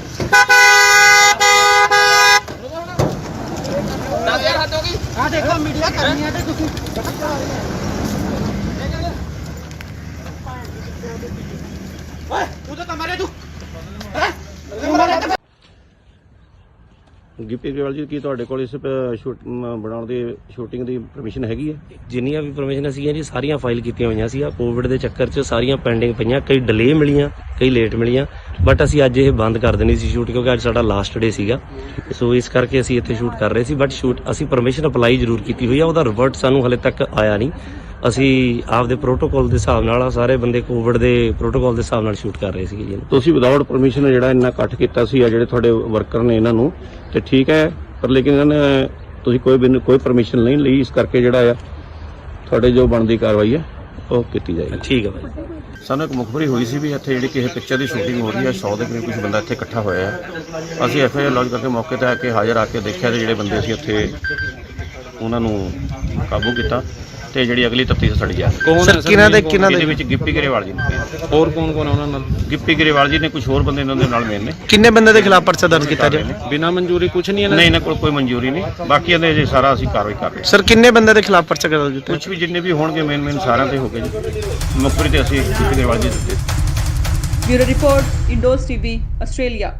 [SPEAKER 1] 10000 ਹੱਦ ਹੋ ਗਈ। ਆ ਦੇਖੋ ਮੀਡੀਆ ਕਰਨੀ ਹੈ ਤੇ ਤੁਸੀਂ ਓਏ ਤੂੰ ਤਾਂ ਮਾਰੇ ਤੂੰ
[SPEAKER 2] ਗਿੱਪੀ ਗਰੇਵਾਲ ਜੀ ਕੀ ਤੁਹਾਡੇ ਕੋਲ ਇਸ ਬਣਾਉਣ ਦੀ ਸ਼ੂਟਿੰਗ ਦੀ ਪਰਮਿਸ਼ਨ ਹੈਗੀ ਹੈ?
[SPEAKER 3] ਜਿੰਨੀਆਂ ਵੀ ਪਰਮਿਸ਼ਨ ਸੀਗੀਆਂ ਜੀ ਸਾਰੀਆਂ ਫਾਈਲ ਕੀਤੀਆਂ ਹੋਈਆਂ ਸੀ। ਕੋਵਿਡ ਦੇ ਚੱਕਰ 'ਚ ਸਾਰੀਆਂ ਪੈਂਡਿੰਗ ਪਈਆਂ, ਕਈ ਡਿਲੇ ਮਿਲੀਆਂ, ਕਈ ਲੇਟ ਮਿਲੀਆਂ, ਬਟ ਅਸੀਂ ਅੱਜ ਇਹ ਬੰਦ ਕਰ ਦੇਣੀ ਸੀ ਸ਼ੂਟ ਕਿਉਂਕਿ ਅੱਜ ਸਾਡਾ ਲਾਸਟ ਡੇ ਸੀਗਾ। ਸੋ ਇਸ ਕਰਕੇ ਅਸੀਂ ਇੱਥੇ ਸ਼ੂਟ ਕਰ ਰਹੇ ਸੀ, ਬਟ ਅਸੀਂ ਪਰਮਿਸ਼ਨ ਅਪਲਾਈ ਜ਼ਰੂਰ ਕੀਤੀ ਹੋਈ ਆ। ਉਹਦਾ ਰਿਵਰਟ ਸਾਨੂੰ ਹਲੇ ਤੱਕ ਆਇਆ ਨਹੀਂ। ਅਸੀਂ ਆਪਦੇ ਪ੍ਰੋਟੋਕਾਲ ਦੇ ਹਿਸਾਬ ਨਾਲ ਸਾਰੇ ਬੰਦੇ ਕੋਵਿਡ ਦੇ ਪ੍ਰੋਟੋਕਾਲ ਦੇ ਹਿਸਾਬ ਨਾਲ ਸ਼ੂਟ ਕਰ ਰਹੇ ਸੀਗੇ ਜੀ।
[SPEAKER 2] ਤੁਸੀਂ ਵਿਦਆਊਟ ਪਰਮਿਸ਼ਨ ਜਿਹੜਾ ਇੰਨਾ ਇਕੱਠ ਕੀਤਾ ਸੀ ਆ ਜਿਹੜੇ ਤੁਹਾਡੇ ਵਰਕਰ ਨੇ ਇਹਨਾਂ ਨੂੰ, ਤੇ ਠੀਕ ਹੈ, ਪਰ ਲੇਕਿਨ ਇਹਨਾਂ ਨੇ ਤੁਸੀਂ ਕੋਈ ਪਰਮਿਸ਼ਨ ਨਹੀਂ ਲਈ, ਇਸ ਕਰਕੇ ਜਿਹੜਾ ਆ ਤੁਹਾਡੇ ਜੋ ਬਣਦੀ ਕਾਰਵਾਈ ਹੈ ਉਹ ਕੀਤੀ ਜਾਏਗੀ।
[SPEAKER 3] ਠੀਕ ਹੈ ਭਾਈ।
[SPEAKER 2] ਸਾਨੂੰ ਇੱਕ ਮੁਖਬਰੀ ਹੋਈ ਸੀ ਵੀ ਇੱਥੇ ਜਿਹੜੀ ਕਿਸੇ ਪਿਕਚਰ ਦੀ ਸ਼ੂਟਿੰਗ ਹੋ ਰਹੀ ਹੈ, 100 ਦੇ ਕਰੀਬ ਕੁਝ ਬੰਦਾ ਇੱਥੇ ਇਕੱਠਾ ਹੋਇਆ ਹੈ। ਅਸੀਂ ਐਫਆਈਆਰ ਲੌਂਚ ਕਰਕੇ ਮੌਕੇ ਤੇ ਆ ਕੇ ਹਾਜ਼ਰ ਆ ਕੇ ਦੇਖਿਆ ਤੇ ਜਿਹੜੇ ਬੰਦੇ ਸੀ ਉੱਥੇ ਉਹਨਾਂ ਨੂੰ ਕਾਬੂ ਕੀਤਾ ਤੇ ਜਿਹੜੀ ਅਗਲੀ ਤਫਤੀਸ਼ ਸਾਡੀ ਜਾ ਰਹੀ ਹੈ।
[SPEAKER 6] ਕੌਣ
[SPEAKER 1] ਸਰ ਕਿਹਨਾਂ ਦੇ
[SPEAKER 2] ਇਹਦੇ ਵਿੱਚ ਗਿੱਪੀ ਗਰੇਵਾਲ ਜੀ ਨੇ,
[SPEAKER 6] ਹੋਰ ਕੌਣ ਕੌਣ ਆ ਉਹਨਾਂ ਨਾਲ?
[SPEAKER 2] ਗਿੱਪੀ ਗਰੇਵਾਲ ਜੀ ਨੇ, ਕੁਝ ਹੋਰ ਬੰਦੇ ਇਹਨਾਂ ਦੇ ਨਾਲ ਮੇਨ ਨੇ।
[SPEAKER 1] ਕਿੰਨੇ ਬੰਦੇ ਦੇ ਖਿਲਾਫ ਪਰਚਾ ਦਰਜ ਕੀਤਾ ਜੀ?
[SPEAKER 6] ਬਿਨਾਂ ਮਨਜ਼ੂਰੀ ਕੁਝ ਨਹੀਂ ਇਹਨਾਂ
[SPEAKER 2] ਨਹੀਂ, ਇਹਨਾਂ ਕੋਲ ਕੋਈ ਮਨਜ਼ੂਰੀ ਨਹੀਂ। ਬਾਕੀ ਇਹਦੇ ਜੇ ਸਾਰਾ ਅਸੀਂ ਕਾਰਵਾਈ ਕਰ ਰਹੇ ਹਾਂ।
[SPEAKER 1] ਸਰ ਕਿੰਨੇ ਬੰਦੇ ਦੇ ਖਿਲਾਫ ਪਰਚਾ ਦਰਜ ਕੀਤਾ?
[SPEAKER 2] ਕੁਝ ਵੀ ਜਿੰਨੇ ਵੀ ਹੋਣਗੇ ਮੇਨ ਸਾਰਿਆਂ ਤੇ ਹੋ ਗਏ ਜੀ। ਮੁਖਬਰੀ ਤੇ ਅਸੀਂ ਗਿੱਪੀ ਗਰੇਵਾਲ ਜੀ ਦਿੱਤੇ।
[SPEAKER 4] Bureau report, Indos TV, Australia.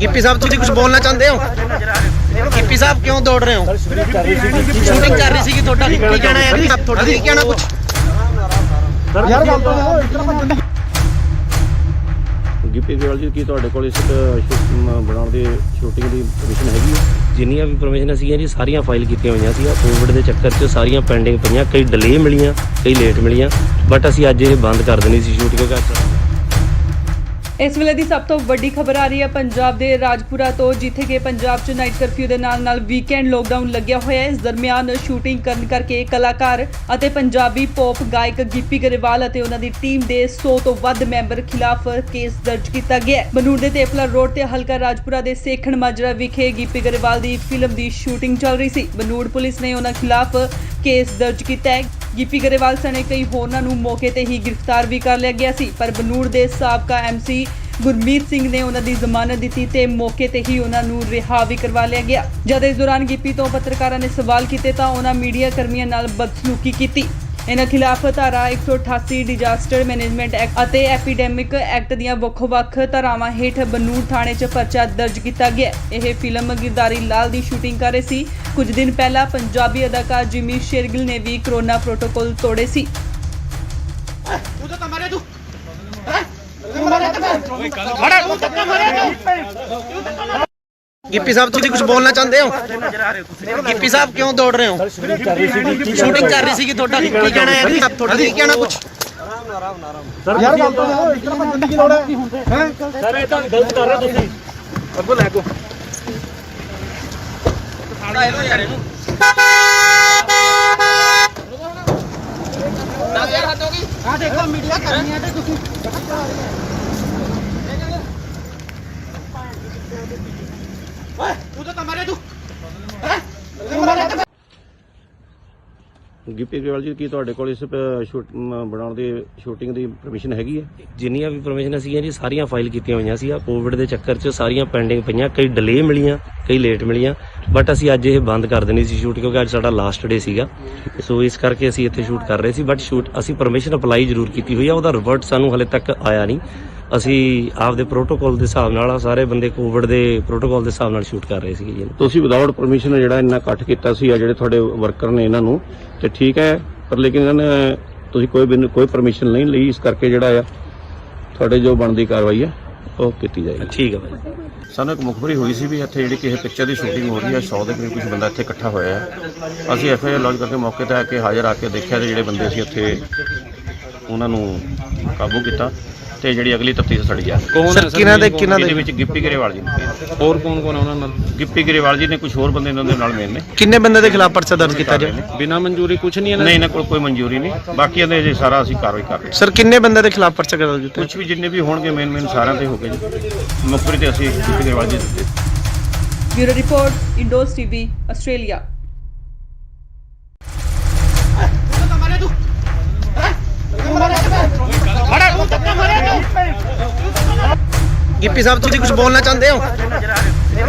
[SPEAKER 1] Gippy sahab तुम कुछ बोलना चाहते हो? गिप्पी साहब क्यों दौड़ रहे हो? शूटिंग कर रही थी ਤੁਹਾਡਾ ਕੀ ਕਹਿਣਾ ਹੈ ਜੀ? ਤੁਹਾਡਾ ਕੀ ਕਹਿਣਾ ਕੁਝ?
[SPEAKER 5] ਯਾਰ ਗੱਲ ਤਾਂ ਇਸ ਤਰ੍ਹਾਂ ਭੱਜਣ ਦੀ
[SPEAKER 2] ਗਿੱਪੀ ਗਰੇਵਾਲ ਜੀ ਕੀ ਤੁਹਾਡੇ ਕੋਲ ਇਸ ਬਣਾਉਣ ਦੀ ਸ਼ੂਟਿੰਗ ਦੀ ਪਰਮਿਸ਼ਨ ਹੈਗੀ ਹੈ?
[SPEAKER 3] ਜਿੰਨੀਆਂ ਵੀ ਪਰਮਿਸ਼ਨ ਸੀਗੀਆਂ ਜੀ ਸਾਰੀਆਂ ਫਾਈਲ ਕੀਤੀਆਂ ਹੋਈਆਂ ਸੀ। ਕੋਵਿਡ ਦੇ ਚੱਕਰ 'ਚ ਸਾਰੀਆਂ ਪੈਂਡਿੰਗ ਪਈਆਂ, ਕਈ ਡਿਲੇ ਮਿਲੀਆਂ, ਕਈ ਲੇਟ ਮਿਲੀਆਂ, ਬਟ ਅਸੀਂ ਅੱਜ ਇਹ ਬੰਦ ਕਰ ਦੇਣੀ ਸੀ ਸ਼ੂਟ ਕਿਉਂਕਿ ਅੱਜ
[SPEAKER 4] ਇਸ ਵੇਲੇ ਦੀ ਸਭ ਤੋਂ ਵੱਡੀ ਖਬਰ ਆ ਰਹੀ ਹੈ ਪੰਜਾਬ ਦੇ ਰਾਜਪੁਰਾ ਤੋਂ, ਜਿੱਥੇ ਕਿ ਪੰਜਾਬ 'ਚ ਨਾਈਟ ਕਰਫਿਊ ਦੇ ਨਾਲ ਵੀਕਐਂਡ ਲੋਕਡਾਊਨ ਲੱਗਿਆ ਹੋਇਆ ਹੈ। ਇਸ ਦਰਮਿਆਨ ਸ਼ੂਟਿੰਗ ਕਰਨ ਕਰਕੇ ਕਲਾਕਾਰ ਅਤੇ ਪੰਜਾਬੀ ਪੌਪ ਗਾਇਕ ਗਿੱਪੀ ਗਰੇਵਾਲ ਅਤੇ ਉਹਨਾਂ ਦੀ ਟੀਮ ਦੇ 100 ਤੋਂ ਵੱਧ ਮੈਂਬਰ ਖਿਲਾਫ ਕੇਸ ਦਰਜ ਕੀਤਾ ਗਿਆ ਹੈ। ਬਨੂੜ ਦੇ ਤੇਪਲਾ ਰੋਡ ਤੇ ਹਲਕਾ ਰਾਜਪੁਰਾ ਦੇ ਸੇਖਣ ਮਾਜਰਾ ਵਿਖੇ ਗਿੱਪੀ ਗਰੇਵਾਲ ਦੀ ਫਿਲਮ ਦੀ ਸ਼ੂਟਿੰਗ ਚੱਲ ਰਹੀ ਸੀ। ਬਨੂੜ ਪੁਲਿਸ ਨੇ ਉਹਨਾਂ ਖਿਲਾਫ ਕੇਸ ਦਰਜ ਕੀਤਾ ਹੈ। ਗਿੱਪੀ ਗਰੇਵਾਲ ਸਣੇ ਕਈ ਹੋਰਨਾਂ ਨੂੰ ਮੌਕੇ ਤੇ ਹੀ ਗ੍ਰਿਫਤਾਰ ਵੀ ਕਰ ਲਿਆ ਗਿਆ ਸੀ, ਪਰ ਬਨੂੜ ਦੇ ਸਾਬਕਾ ਐਮਸੀ ਗੁਰਮੀਤ ਸਿੰਘ ਨੇ ਉਹਨਾਂ ਦੀ ਜ਼ਮਾਨਤ ਦਿੱਤੀ ਤੇ ਮੌਕੇ ਤੇ ਹੀ ਉਹਨਾਂ ਨੂੰ ਰਿਹਾ ਵੀ ਕਰਵਾ ਲਿਆ ਗਿਆ। ਜਦ ਇਸ ਦੌਰਾਨ ਗਿੱਪੀ ਤੋਂ ਪੱਤਰਕਾਰਾਂ ਨੇ ਸਵਾਲ ਕੀਤੇ ਤਾਂ ਉਹਨਾਂ ਮੀਡੀਆ ਕਰਮੀਆਂ ਨਾਲ ਬਦਸਲੂਕੀ ਕੀਤੀ। ਇਹਨਾਂ ਖਿਲਾਫ ਧਾਰਾ 188 ਡਿਜ਼ਾਸਟਰ ਮੈਨੇਜਮੈਂਟ ਐਕਟ ਅਤੇ ਐਪੀਡੈਮਿਕ ਐਕਟ ਦੀਆਂ ਵੱਖ-ਵੱਖ ਧਾਰਾਵਾਂ ਹੇਠ ਬਨੂੜ ਥਾਣੇ 'ਚ ਪਰਚਾ ਦਰਜ ਕੀਤਾ ਗਿਆ। ਇਹ ਫਿਲਮ ਗਿਰਦਾਰੀ ਲਾਲ ਦੀ ਸ਼ੂਟਿੰਗ ਕਰ ਰਹੇ ਸੀ। ਕੁਝ ਦਿਨ ਪਹਿਲਾਂ ਪੰਜਾਬੀ ਅਦਾਕਾਰ ਜਿਮੀ ਸ਼ੇਰਗਿਲ ਨੇ ਵੀ ਕੋਰੋਨਾ ਪ੍ਰੋਟੋਕਾਲ ਤੋੜੇ ਸੀ।
[SPEAKER 1] गिप्पी साहब तुम कुछ बोलना चाहते हो? गिप्पी साहब क्यों दौड़ रहे हो? शूटिंग कर रही थी ਤੁਹਾਡਾ ਕੀ ਕਹਿਣਾ ਹੈ ਜੀ? ਤੁਹਾਡਾ ਕੀ ਕਹਿਣਾ ਕੁਝ?
[SPEAKER 5] ਯਾਰ ਗੱਲ ਤਾਂ ਇਸ ਤਰ੍ਹਾਂ ਭੱਜਣ ਦੀ ਲੋੜ ਹੈ ਸਰ ਇਹ ਤਾਂ ਗਲਤ ਕਰ ਰਹੇ ਹੋ ਤੁਸੀਂ ਅੱਗੋਂ ਲੈ ਕੋ
[SPEAKER 1] ਸਾੜਾ ਇਹਨੂੰ ਯਾਰ ਇਹਨੂੰ 10000 ਹੱਦ ਹੋ ਗਈ। ਆ ਦੇਖੋ ਮੀਡੀਆ ਕਰਨੀ ਹੈ ਤੇ ਤੁਸੀਂ ਓਏ ਤੂੰ ਤਾਂ ਮਾਰੇ ਤੂੰ
[SPEAKER 2] ਗਿੱਪੀ ਗਰੇਵਾਲ ਜੀ ਕੀ ਤੁਹਾਡੇ ਕੋਲ ਇਸ ਬਣਾਉਣ ਦੀ ਸ਼ੂਟਿੰਗ ਦੀ ਪਰਮਿਸ਼ਨ ਹੈਗੀ ਹੈ?
[SPEAKER 3] ਜਿੰਨੀਆਂ ਵੀ ਪਰਮਿਸ਼ਨ ਸੀਗੀਆਂ ਜੀ ਸਾਰੀਆਂ ਫਾਈਲ ਕੀਤੀਆਂ ਹੋਈਆਂ ਸੀ। ਕੋਵਿਡ ਦੇ ਚੱਕਰ 'ਚ ਸਾਰੀਆਂ ਪੈਂਡਿੰਗ ਪਈਆਂ, ਕਈ ਡਿਲੇ ਮਿਲੀਆਂ, ਕਈ ਲੇਟ ਮਿਲੀਆਂ, ਬਟ ਅਸੀਂ ਅੱਜ ਇਹ ਬੰਦ ਕਰ ਦੇਣੀ ਸੀ ਸ਼ੂਟ ਕਿਉਂਕਿ ਅੱਜ ਸਾਡਾ ਲਾਸਟ ਡੇ ਸੀਗਾ। ਸੋ ਇਸ ਕਰਕੇ ਅਸੀਂ ਇੱਥੇ ਸ਼ੂਟ ਕਰ ਰਹੇ ਸੀ, ਬਟ ਅਸੀਂ ਪਰਮਿਸ਼ਨ ਅਪਲਾਈ ਜ਼ਰੂਰ ਕੀਤੀ ਹੋਈ ਆ। ਉਹਦਾ ਰਿਵਰਟ ਸਾਨੂੰ ਹਲੇ ਤੱਕ ਆਇਆ ਨਹੀਂ। ਅਸੀਂ ਆਪਦੇ ਪ੍ਰੋਟੋਕਾਲ ਦੇ ਹਿਸਾਬ ਨਾਲ ਸਾਰੇ ਬੰਦੇ ਕੋਵਿਡ ਦੇ ਪ੍ਰੋਟੋਕਾਲ ਦੇ ਹਿਸਾਬ ਨਾਲ ਸ਼ੂਟ ਕਰ ਰਹੇ ਸੀਗੇ ਜੀ।
[SPEAKER 2] ਤੁਸੀਂ ਵਿਦਆਊਟ ਪਰਮਿਸ਼ਨ ਜਿਹੜਾ ਇੰਨਾ ਇਕੱਠ ਕੀਤਾ ਸੀ ਆ ਜਿਹੜੇ ਤੁਹਾਡੇ ਵਰਕਰ ਨੇ ਇਹਨਾਂ ਨੂੰ ਤੇ ਠੀਕ ਹੈ, ਪਰ ਲੇਕਿਨ ਇਹਨਾਂ ਨੇ ਤੁਸੀਂ ਕੋਈ ਪਰਮਿਸ਼ਨ ਨਹੀਂ ਲਈ, ਇਸ ਕਰਕੇ ਜਿਹੜਾ ਆ ਤੁਹਾਡੇ ਜੋ ਬਣਦੀ ਕਾਰਵਾਈ ਹੈ ਉਹ ਕੀਤੀ ਜਾਏਗੀ।
[SPEAKER 3] ਠੀਕ ਹੈ ਭਾਈ।
[SPEAKER 2] ਸਾਨੂੰ ਇੱਕ ਮੁਖਬਰੀ ਹੋਈ ਸੀ ਵੀ ਇੱਥੇ ਜਿਹੜੀ ਕਿਸੇ ਪਿਕਚਰ ਦੀ ਸ਼ੂਟਿੰਗ ਹੋ ਰਹੀ ਹੈ, 100 ਦੇ ਕਰੀਬ ਕੁਝ ਬੰਦਾ ਇੱਥੇ ਇਕੱਠਾ ਹੋਇਆ ਹੈ। ਅਸੀਂ ਐਫਆਈਆਰ ਲੌਂਚ ਕਰਕੇ ਮੌਕੇ ਤੇ ਆ ਕੇ ਹਾਜ਼ਰ ਆ ਕੇ ਦੇਖਿਆ ਤੇ ਜਿਹੜੇ ਬੰਦੇ ਸੀ ਉੱਥੇ ਉਹਨਾਂ ਨੂੰ ਕਾਬੂ ਕੀਤਾ ਤੇ ਜਿਹੜੀ ਅਗਲੀ ਤਫਤੀਸ਼ ਸਾਡੀ ਜਾ ਰਹੀ ਹੈ।
[SPEAKER 6] ਕੌਣ ਹੈ ਸਰ?
[SPEAKER 2] ਇਹਦੇ ਵਿੱਚ ਗਿੱਪੀ ਗਰੇਵਾਲ ਜੀ ਨੇ,
[SPEAKER 6] ਹੋਰ ਕੌਣ ਕੌਣ ਉਹਨਾਂ ਨਾਲ?
[SPEAKER 2] ਗਿੱਪੀ ਗਰੇਵਾਲ ਜੀ ਨੇ, ਕੁਝ ਹੋਰ ਬੰਦੇ ਇਹਨਾਂ ਦੇ ਨਾਲ ਮੇਨ ਨੇ।
[SPEAKER 1] ਕਿੰਨੇ ਬੰਦੇ ਦੇ ਖਿਲਾਫ ਪਰਚਾ ਦਰਜ ਕੀਤਾ ਜਾ
[SPEAKER 6] ਬਿਨਾਂ ਮਨਜ਼ੂਰੀ ਕੁਝ ਨਹੀਂ ਇਹਨਾਂ
[SPEAKER 2] ਨਹੀਂ, ਇਹਨਾਂ ਕੋਲ ਕੋਈ ਮਨਜ਼ੂਰੀ ਨਹੀਂ। ਬਾਕੀ ਇਹਦੇ ਜੇ ਸਾਰਾ ਅਸੀਂ ਕਾਰਵਾਈ ਕਰ ਰਹੇ ਹਾਂ।
[SPEAKER 1] ਸਰ ਕਿੰਨੇ ਬੰਦੇ ਦੇ ਖਿਲਾਫ ਪਰਚਾ ਦਰਜ ਕੀਤਾ
[SPEAKER 2] ਕੁਝ ਵੀ ਜਿੰਨੇ ਵੀ ਹੋਣਗੇ ਮੇਨ ਸਾਰਿਆਂ ਤੇ ਹੋ ਗਏ ਜੀ। ਮੁਖਬਰੀ ਤੇ ਅਸੀਂ ਗਿੱਪੀ ਗਰੇਵਾਲ ਜੀ ਦਿੱਤੇ।
[SPEAKER 4] Bureau report, Indos TV, Australia.
[SPEAKER 1] Gippy sahib ਤੁਸੀਂ ਕੁਝ ਬੋਲਣਾ ਚਾਹੁੰਦੇ ਹੋ?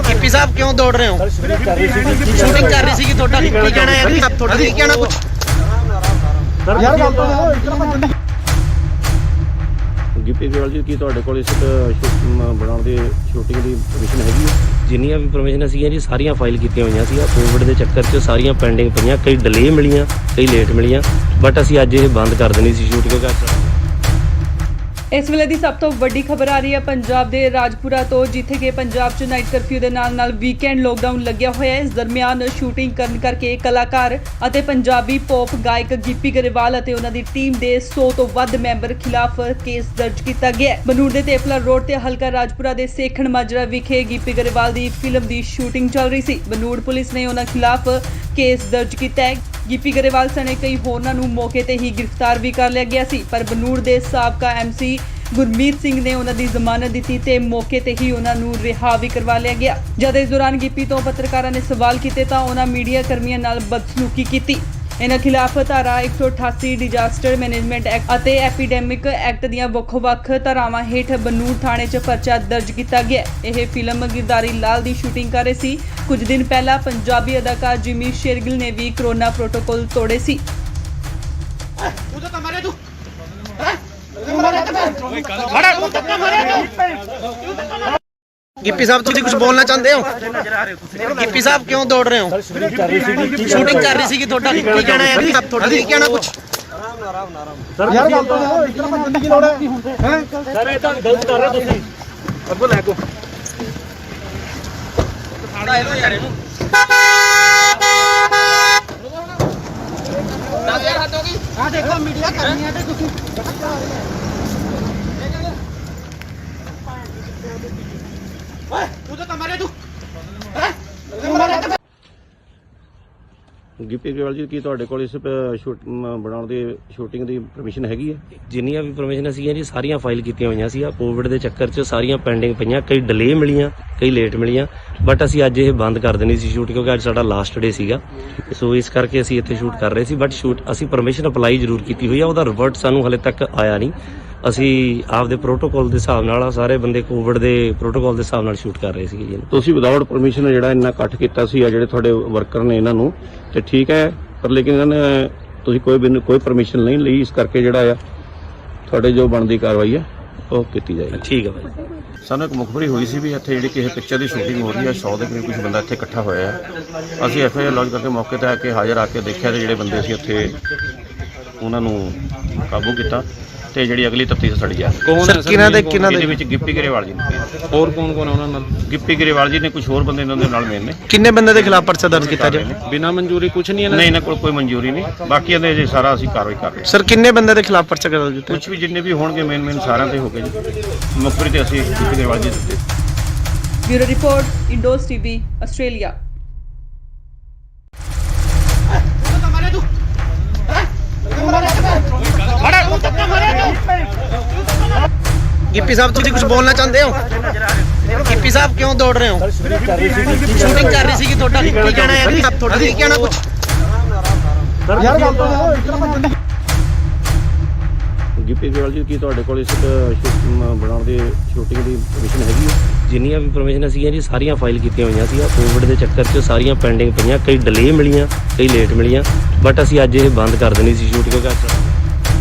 [SPEAKER 1] ਗਿੱਪੀ ਸਾਹਿਬ ਕਿਉਂ ਦੌੜ ਰਹੇ ਹੋ? ਸ਼ੂਟਿੰਗ ਕਰ ਰਹੀ ਸੀ ਤੁਹਾਡਾ ਕੀ ਕਹਿਣਾ ਹੈ? ਤੁਹਾਡਾ ਕੀ ਕਹਿਣਾ ਕੁਝ?
[SPEAKER 5] ਯਾਰ ਗੱਲ ਤਾਂ ਇਤਨਾ
[SPEAKER 2] ਗਿੱਪੀ ਗਰੇਵਾਲ ਜੀ, ਕੀ ਤੁਹਾਡੇ ਕੋਲ ਇਸ ਬਣਾਉਣ ਦੀ ਸ਼ੂਟਿੰਗ ਦੀ ਪਰਮਿਸ਼ਨ ਹੈਗੀ ਹੈ?
[SPEAKER 3] ਜਿੰਨੀਆਂ ਵੀ ਪਰਮਿਸ਼ਨ ਸੀਗੀਆਂ ਜੀ ਸਾਰੀਆਂ ਫਾਈਲ ਕੀਤੀਆਂ ਹੋਈਆਂ ਸੀ। ਕੋਵਿਡ ਦੇ ਚੱਕਰ 'ਚ ਸਾਰੀਆਂ ਪੈਂਡਿੰਗ ਪਈਆਂ, ਕਈ ਡਿਲੇ ਮਿਲੀਆਂ, ਕਈ ਲੇਟ ਮਿਲੀਆਂ, ਬਟ ਅਸੀਂ ਅੱਜ ਇਹ ਬੰਦ ਕਰ ਦੇਣੀ ਸੀ ਸ਼ੂਟ ਕਿਉਂਕਿ
[SPEAKER 4] ਇਸ ਵੇਲੇ ਦੀ ਸਭ ਤੋਂ ਵੱਡੀ ਖਬਰ ਆ ਰਹੀ ਹੈ ਪੰਜਾਬ ਦੇ ਰਾਜਪੁਰਾ ਤੋਂ, ਜਿੱਥੇ ਕਿ ਪੰਜਾਬ 'ਚ ਨਾਈਟ ਕਰਫਿਊ ਦੇ ਨਾਲ ਵੀਕਐਂਡ ਲੋਕਡਾਊਨ ਲੱਗਿਆ ਹੋਇਆ ਹੈ। ਇਸ ਦਰਮਿਆਨ ਸ਼ੂਟਿੰਗ ਕਰਨ ਕਰਕੇ ਕਲਾਕਾਰ ਅਤੇ ਪੰਜਾਬੀ ਪੌਪ ਗਾਇਕ ਗਿੱਪੀ ਗਰੇਵਾਲ ਅਤੇ ਉਹਨਾਂ ਦੀ ਟੀਮ ਦੇ 100 ਤੋਂ ਵੱਧ ਮੈਂਬਰ ਖਿਲਾਫ ਕੇਸ ਦਰਜ ਕੀਤਾ ਗਿਆ ਹੈ। ਬਨੂੜ ਦੇ ਤੇਪਲਾ ਰੋਡ ਤੇ ਹਲਕਾ ਰਾਜਪੁਰਾ ਦੇ ਸੇਖਣ ਮਾਜਰਾ ਵਿਖੇ ਗਿੱਪੀ ਗਰੇਵਾਲ ਦੀ ਫਿਲਮ ਦੀ ਸ਼ੂਟਿੰਗ ਚੱਲ ਰਹੀ ਸੀ। ਬਨੂੜ ਪੁਲਿਸ ਨੇ ਉਹਨਾਂ ਖਿਲਾਫ ਕੇਸ ਦਰਜ ਕੀਤਾ ਹੈ। ਗਿੱਪੀ ਗਰੇਵਾਲ ਸਣੇ ਕਈ ਹੋਰਨਾਂ ਨੂੰ ਮੌਕੇ ਤੇ ਹੀ ਗ੍ਰਿਫਤਾਰ ਵੀ ਕਰ ਲਿਆ ਗਿਆ ਸੀ, ਪਰ ਬਨੂੜ ਦੇ ਸਾਬਕਾ ਐਮਸੀ ਗੁਰਮੀਤ ਸਿੰਘ ਨੇ ਉਹਨਾਂ ਦੀ ਜ਼ਮਾਨਤ ਦਿੱਤੀ ਤੇ ਮੌਕੇ ਤੇ ਹੀ ਉਹਨਾਂ ਨੂੰ ਰਿਹਾ ਵੀ ਕਰਵਾ ਲਿਆ ਗਿਆ। ਜਦ ਇਸ ਦੌਰਾਨ ਗਿੱਪੀ ਤੋਂ ਪੱਤਰਕਾਰਾਂ ਨੇ ਸਵਾਲ ਕੀਤੇ ਤਾਂ ਉਹਨਾਂ ਮੀਡੀਆ ਕਰਮੀਆਂ ਨਾਲ ਬਦਸਲੂਕੀ ਕੀਤੀ। ਇਹਨਾਂ ਖਿਲਾਫ ਧਾਰਾ 188 ਡਿਜ਼ਾਸਟਰ ਮੈਨੇਜਮੈਂਟ ਐਕਟ ਅਤੇ ਐਪੀਡੈਮਿਕ ਐਕਟ ਦੀਆਂ ਵੱਖ-ਵੱਖ ਧਾਰਾਵਾਂ ਹੇਠ ਬਨੂੜ ਥਾਣੇ 'ਚ ਪਰਚਾ ਦਰਜ ਕੀਤਾ ਗਿਆ। ਇਹ ਫਿਲਮ ਗਿਰਦਾਰੀ ਲਾਲ ਦੀ ਸ਼ੂਟਿੰਗ ਕਰ ਰਹੇ ਸੀ। ਕੁਝ ਦਿਨ ਪਹਿਲਾਂ ਪੰਜਾਬੀ ਅਦਾਕਾਰ ਜਿਮੀ ਸ਼ੇਰਗਿਲ ਨੇ ਵੀ ਕਰੋਨਾ ਪ੍ਰੋਟੋਕਾਲ ਤੋੜੇ ਸੀ।
[SPEAKER 1] ਗਿੱਪੀ ਸਾਹਿਬ ਤੁਸੀਂ ਕੁਝ ਬੋਲਣਾ ਚਾਹੁੰਦੇ ਹੋ? ਗਿੱਪੀ ਸਾਹਿਬ ਕਿਉਂ ਦੌੜ ਰਹੇ ਹੋ? ਸ਼ੂਟਿੰਗ ਕਰ ਰਹੀ ਸੀ ਤੁਹਾਡਾ ਕੀ ਕਹਿਣਾ ਹੈ? ਤੁਹਾਡਾ ਕੀ ਕਹਿਣਾ ਕੁਝ?
[SPEAKER 5] ਯਾਰ ਗੱਲ ਤਾਂ ਇਤਨਾ ਕੀ ਲੋੜ ਹੈ? ਸਰ ਇਹ ਤਾਂ ਗਲਤ ਕਰ ਰਹੇ ਹੋ ਤੁਸੀਂ। ਅੱਗੋਂ ਲੈ ਕੋ ਸਾਡਾ ਇਹੋ ਯਾਰ ਇਹਨੂੰ 10000 ਹੱਦ ਹੋ ਗਈ। ਆ ਦੇਖੋ ਮੀਡੀਆ ਕਰਨੀ ਹੈ ਤੇ ਤੁਸੀਂ ਓਏ ਤੂੰ ਤਾਂ ਮਾਰੇ ਤੂੰ
[SPEAKER 2] ਗਿੱਪੀ ਗਰੇਵਾਲ ਜੀ, ਕੀ ਤੁਹਾਡੇ ਕੋਲ ਇਸ ਬਣਾਉਣ ਦੀ ਸ਼ੂਟਿੰਗ ਦੀ ਪਰਮਿਸ਼ਨ ਹੈਗੀ ਹੈ?
[SPEAKER 3] ਜਿੰਨੀਆਂ ਵੀ ਪਰਮਿਸ਼ਨ ਸੀਗੀਆਂ ਜੀ ਸਾਰੀਆਂ ਫਾਈਲ ਕੀਤੀਆਂ ਹੋਈਆਂ ਸੀ। ਕੋਵਿਡ ਦੇ ਚੱਕਰ 'ਚ ਸਾਰੀਆਂ ਪੈਂਡਿੰਗ ਪਈਆਂ, ਕਈ ਡਿਲੇ ਮਿਲੀਆਂ, ਕਈ ਲੇਟ ਮਿਲੀਆਂ, ਬਟ ਅਸੀਂ ਅੱਜ ਇਹ ਬੰਦ ਕਰ ਦੇਣੀ ਸੀ ਸ਼ੂਟ ਕਿਉਂਕਿ ਅੱਜ ਸਾਡਾ ਲਾਸਟ ਡੇ ਸੀਗਾ। ਸੋ ਇਸ ਕਰਕੇ ਅਸੀਂ ਇੱਥੇ ਸ਼ੂਟ ਕਰ ਰਹੇ ਸੀ, ਬਟ ਸ਼ੂਟ ਅਸੀਂ ਪਰਮਿਸ਼ਨ ਅਪਲਾਈ ਜ਼ਰੂਰ ਕੀਤੀ ਹੋਈ ਆ, ਉਹਦਾ ਰਿਵਰਟ ਸਾਨੂੰ ਹਲੇ ਤੱਕ ਆਇਆ ਨਹੀਂ। ਅਸੀਂ ਆਪਦੇ ਪ੍ਰੋਟੋਕਾਲ ਦੇ ਹਿਸਾਬ ਨਾਲ ਸਾਰੇ ਬੰਦੇ ਕੋਵਿਡ ਦੇ ਪ੍ਰੋਟੋਕਾਲ ਦੇ ਹਿਸਾਬ ਨਾਲ ਸ਼ੂਟ ਕਰ ਰਹੇ ਸੀਗੇ ਜੀ।
[SPEAKER 2] ਤੁਸੀਂ ਵਿਦਆਊਟ ਪਰਮਿਸ਼ਨ ਜਿਹੜਾ ਇੰਨਾ ਇਕੱਠ ਕੀਤਾ ਸੀ ਆ ਜਿਹੜੇ ਤੁਹਾਡੇ ਵਰਕਰ ਨੇ ਇਹਨਾਂ ਨੂੰ ਤੇ ਠੀਕ ਹੈ, ਪਰ ਲੇਕਿਨ ਇਹਨਾਂ ਨੇ ਤੁਸੀਂ ਕੋਈ ਪਰਮਿਸ਼ਨ ਨਹੀਂ ਲਈ, ਇਸ ਕਰਕੇ ਜਿਹੜਾ ਆ ਤੁਹਾਡੇ ਜੋ ਬਣਦੀ ਕਾਰਵਾਈ ਹੈ ਉਹ ਕੀਤੀ ਜਾਏਗੀ।
[SPEAKER 3] ਠੀਕ ਹੈ ਭਾਈ।
[SPEAKER 2] ਸਾਨੂੰ ਇੱਕ ਮੁਖਬਰੀ ਹੋਈ ਸੀ ਵੀ ਇੱਥੇ ਜਿਹੜੀ ਕਿਸੇ ਪਿਕਚਰ ਦੀ ਸ਼ੂਟਿੰਗ ਹੋ ਰਹੀ ਹੈ, 100 ਦੇ ਕਰੀਬ ਕੁਝ ਬੰਦਾ ਇੱਥੇ ਇਕੱਠਾ ਹੋਇਆ ਹੈ। ਅਸੀਂ ਐਫਆਈਆਰ ਲੌਂਚ ਕਰਕੇ ਮੌਕੇ ਤੇ ਆ ਕੇ ਹਾਜ਼ਰ ਆ ਕੇ ਦੇਖਿਆ ਤੇ ਜਿਹੜੇ ਬੰਦੇ ਸੀ ਉੱਥੇ ਉਹਨਾਂ ਨੂੰ ਕਾਬੂ ਕੀਤਾ ਤੇ ਜਿਹੜੀ ਅਗਲੀ ਤਫਤੀਸ਼ ਸਾਡੀ ਜਾ ਰਹੀ ਹੈ।
[SPEAKER 6] ਕੌਣ ਹੈ ਸਰ?
[SPEAKER 2] ਇਹਦੇ ਵਿੱਚ ਗਿੱਪੀ ਗਰੇਵਾਲ ਜੀ ਨੇ,
[SPEAKER 6] ਹੋਰ ਕੌਣ ਕੌਣ ਉਹਨਾਂ ਨਾਲ?
[SPEAKER 2] ਗਿੱਪੀ ਗਰੇਵਾਲ ਜੀ ਨੇ, ਕੁਝ ਹੋਰ ਬੰਦੇ ਇਹਨਾਂ ਦੇ ਨਾਲ ਮੇਨ ਨੇ।
[SPEAKER 1] ਕਿੰਨੇ ਬੰਦੇ ਦੇ ਖਿਲਾਫ ਪਰਚਾ ਦਰਜ ਕੀਤਾ ਜਾ
[SPEAKER 6] ਬਿਨਾਂ ਮਨਜ਼ੂਰੀ ਕੁਝ ਨਹੀਂ ਇਹਨਾਂ
[SPEAKER 2] ਨਹੀਂ, ਇਹਨਾਂ ਕੋਲ ਕੋਈ ਮਨਜ਼ੂਰੀ ਨਹੀਂ। ਬਾਕੀ ਇਹਦੇ ਜੇ ਸਾਰਾ ਅਸੀਂ ਕਾਰਵਾਈ ਕਰ ਰਹੇ ਹਾਂ।
[SPEAKER 1] ਸਰ ਕਿੰਨੇ ਬੰਦੇ ਦੇ ਖਿਲਾਫ ਪਰਚਾ ਦਰਜ ਕੀਤਾ?
[SPEAKER 2] ਕੁਝ ਵੀ ਜਿੰਨੇ ਵੀ ਹੋਣਗੇ ਮੇਨ ਸਾਰਿਆਂ ਤੇ ਹੋ ਗਏ ਜੀ। ਮੁਖਬਰੀ ਤੇ ਅਸੀਂ ਗਿੱਪੀ ਗਰੇਵਾਲ ਜੀ ਦਿੱਤੇ।
[SPEAKER 4] Bureau report, Indos TV, Australia.
[SPEAKER 1] Gippy sahib ਤੁਸੀਂ ਕੁਝ ਬੋਲਣਾ ਚਾਹੁੰਦੇ ਹੋ? ਗਿੱਪੀ ਸਾਹਿਬ ਕਿਉਂ ਦੌੜ ਰਹੇ ਹੋ? ਸ਼ੂਟਿੰਗ ਕਰ ਰਹੀ ਸੀ ਤੁਹਾਡਾ ਕੀ ਕਹਿਣਾ ਹੈ? ਤੁਹਾਡਾ ਕੀ ਕਹਿਣਾ ਕੁਝ?
[SPEAKER 5] ਯਾਰ ਗੱਲ ਤਾਂ ਇਤਨਾ
[SPEAKER 2] ਗਿੱਪੀ ਗਰੇਵਾਲ ਜੀ, ਕੀ ਤੁਹਾਡੇ ਕੋਲ ਇਸ ਬਣਾਉਣ ਦੀ ਸ਼ੂਟਿੰਗ ਦੀ ਪਰਮਿਸ਼ਨ ਹੈਗੀ ਹੈ?
[SPEAKER 3] ਜਿੰਨੀਆਂ ਵੀ ਪਰਮਿਸ਼ਨ ਸੀਗੀਆਂ ਜੀ ਸਾਰੀਆਂ ਫਾਈਲ ਕੀਤੀਆਂ ਹੋਈਆਂ ਸੀ। ਕੋਵਿਡ ਦੇ ਚੱਕਰ 'ਚ ਸਾਰੀਆਂ ਪੈਂਡਿੰਗ ਪਈਆਂ, ਕਈ ਡਿਲੇ ਮਿਲੀਆਂ, ਕਈ ਲੇਟ ਮਿਲੀਆਂ, ਬਟ ਅਸੀਂ ਅੱਜ ਇਹ ਬੰਦ ਕਰ ਦੇਣੀ ਸੀ ਸ਼ੂਟ ਕਿਉਂਕਿ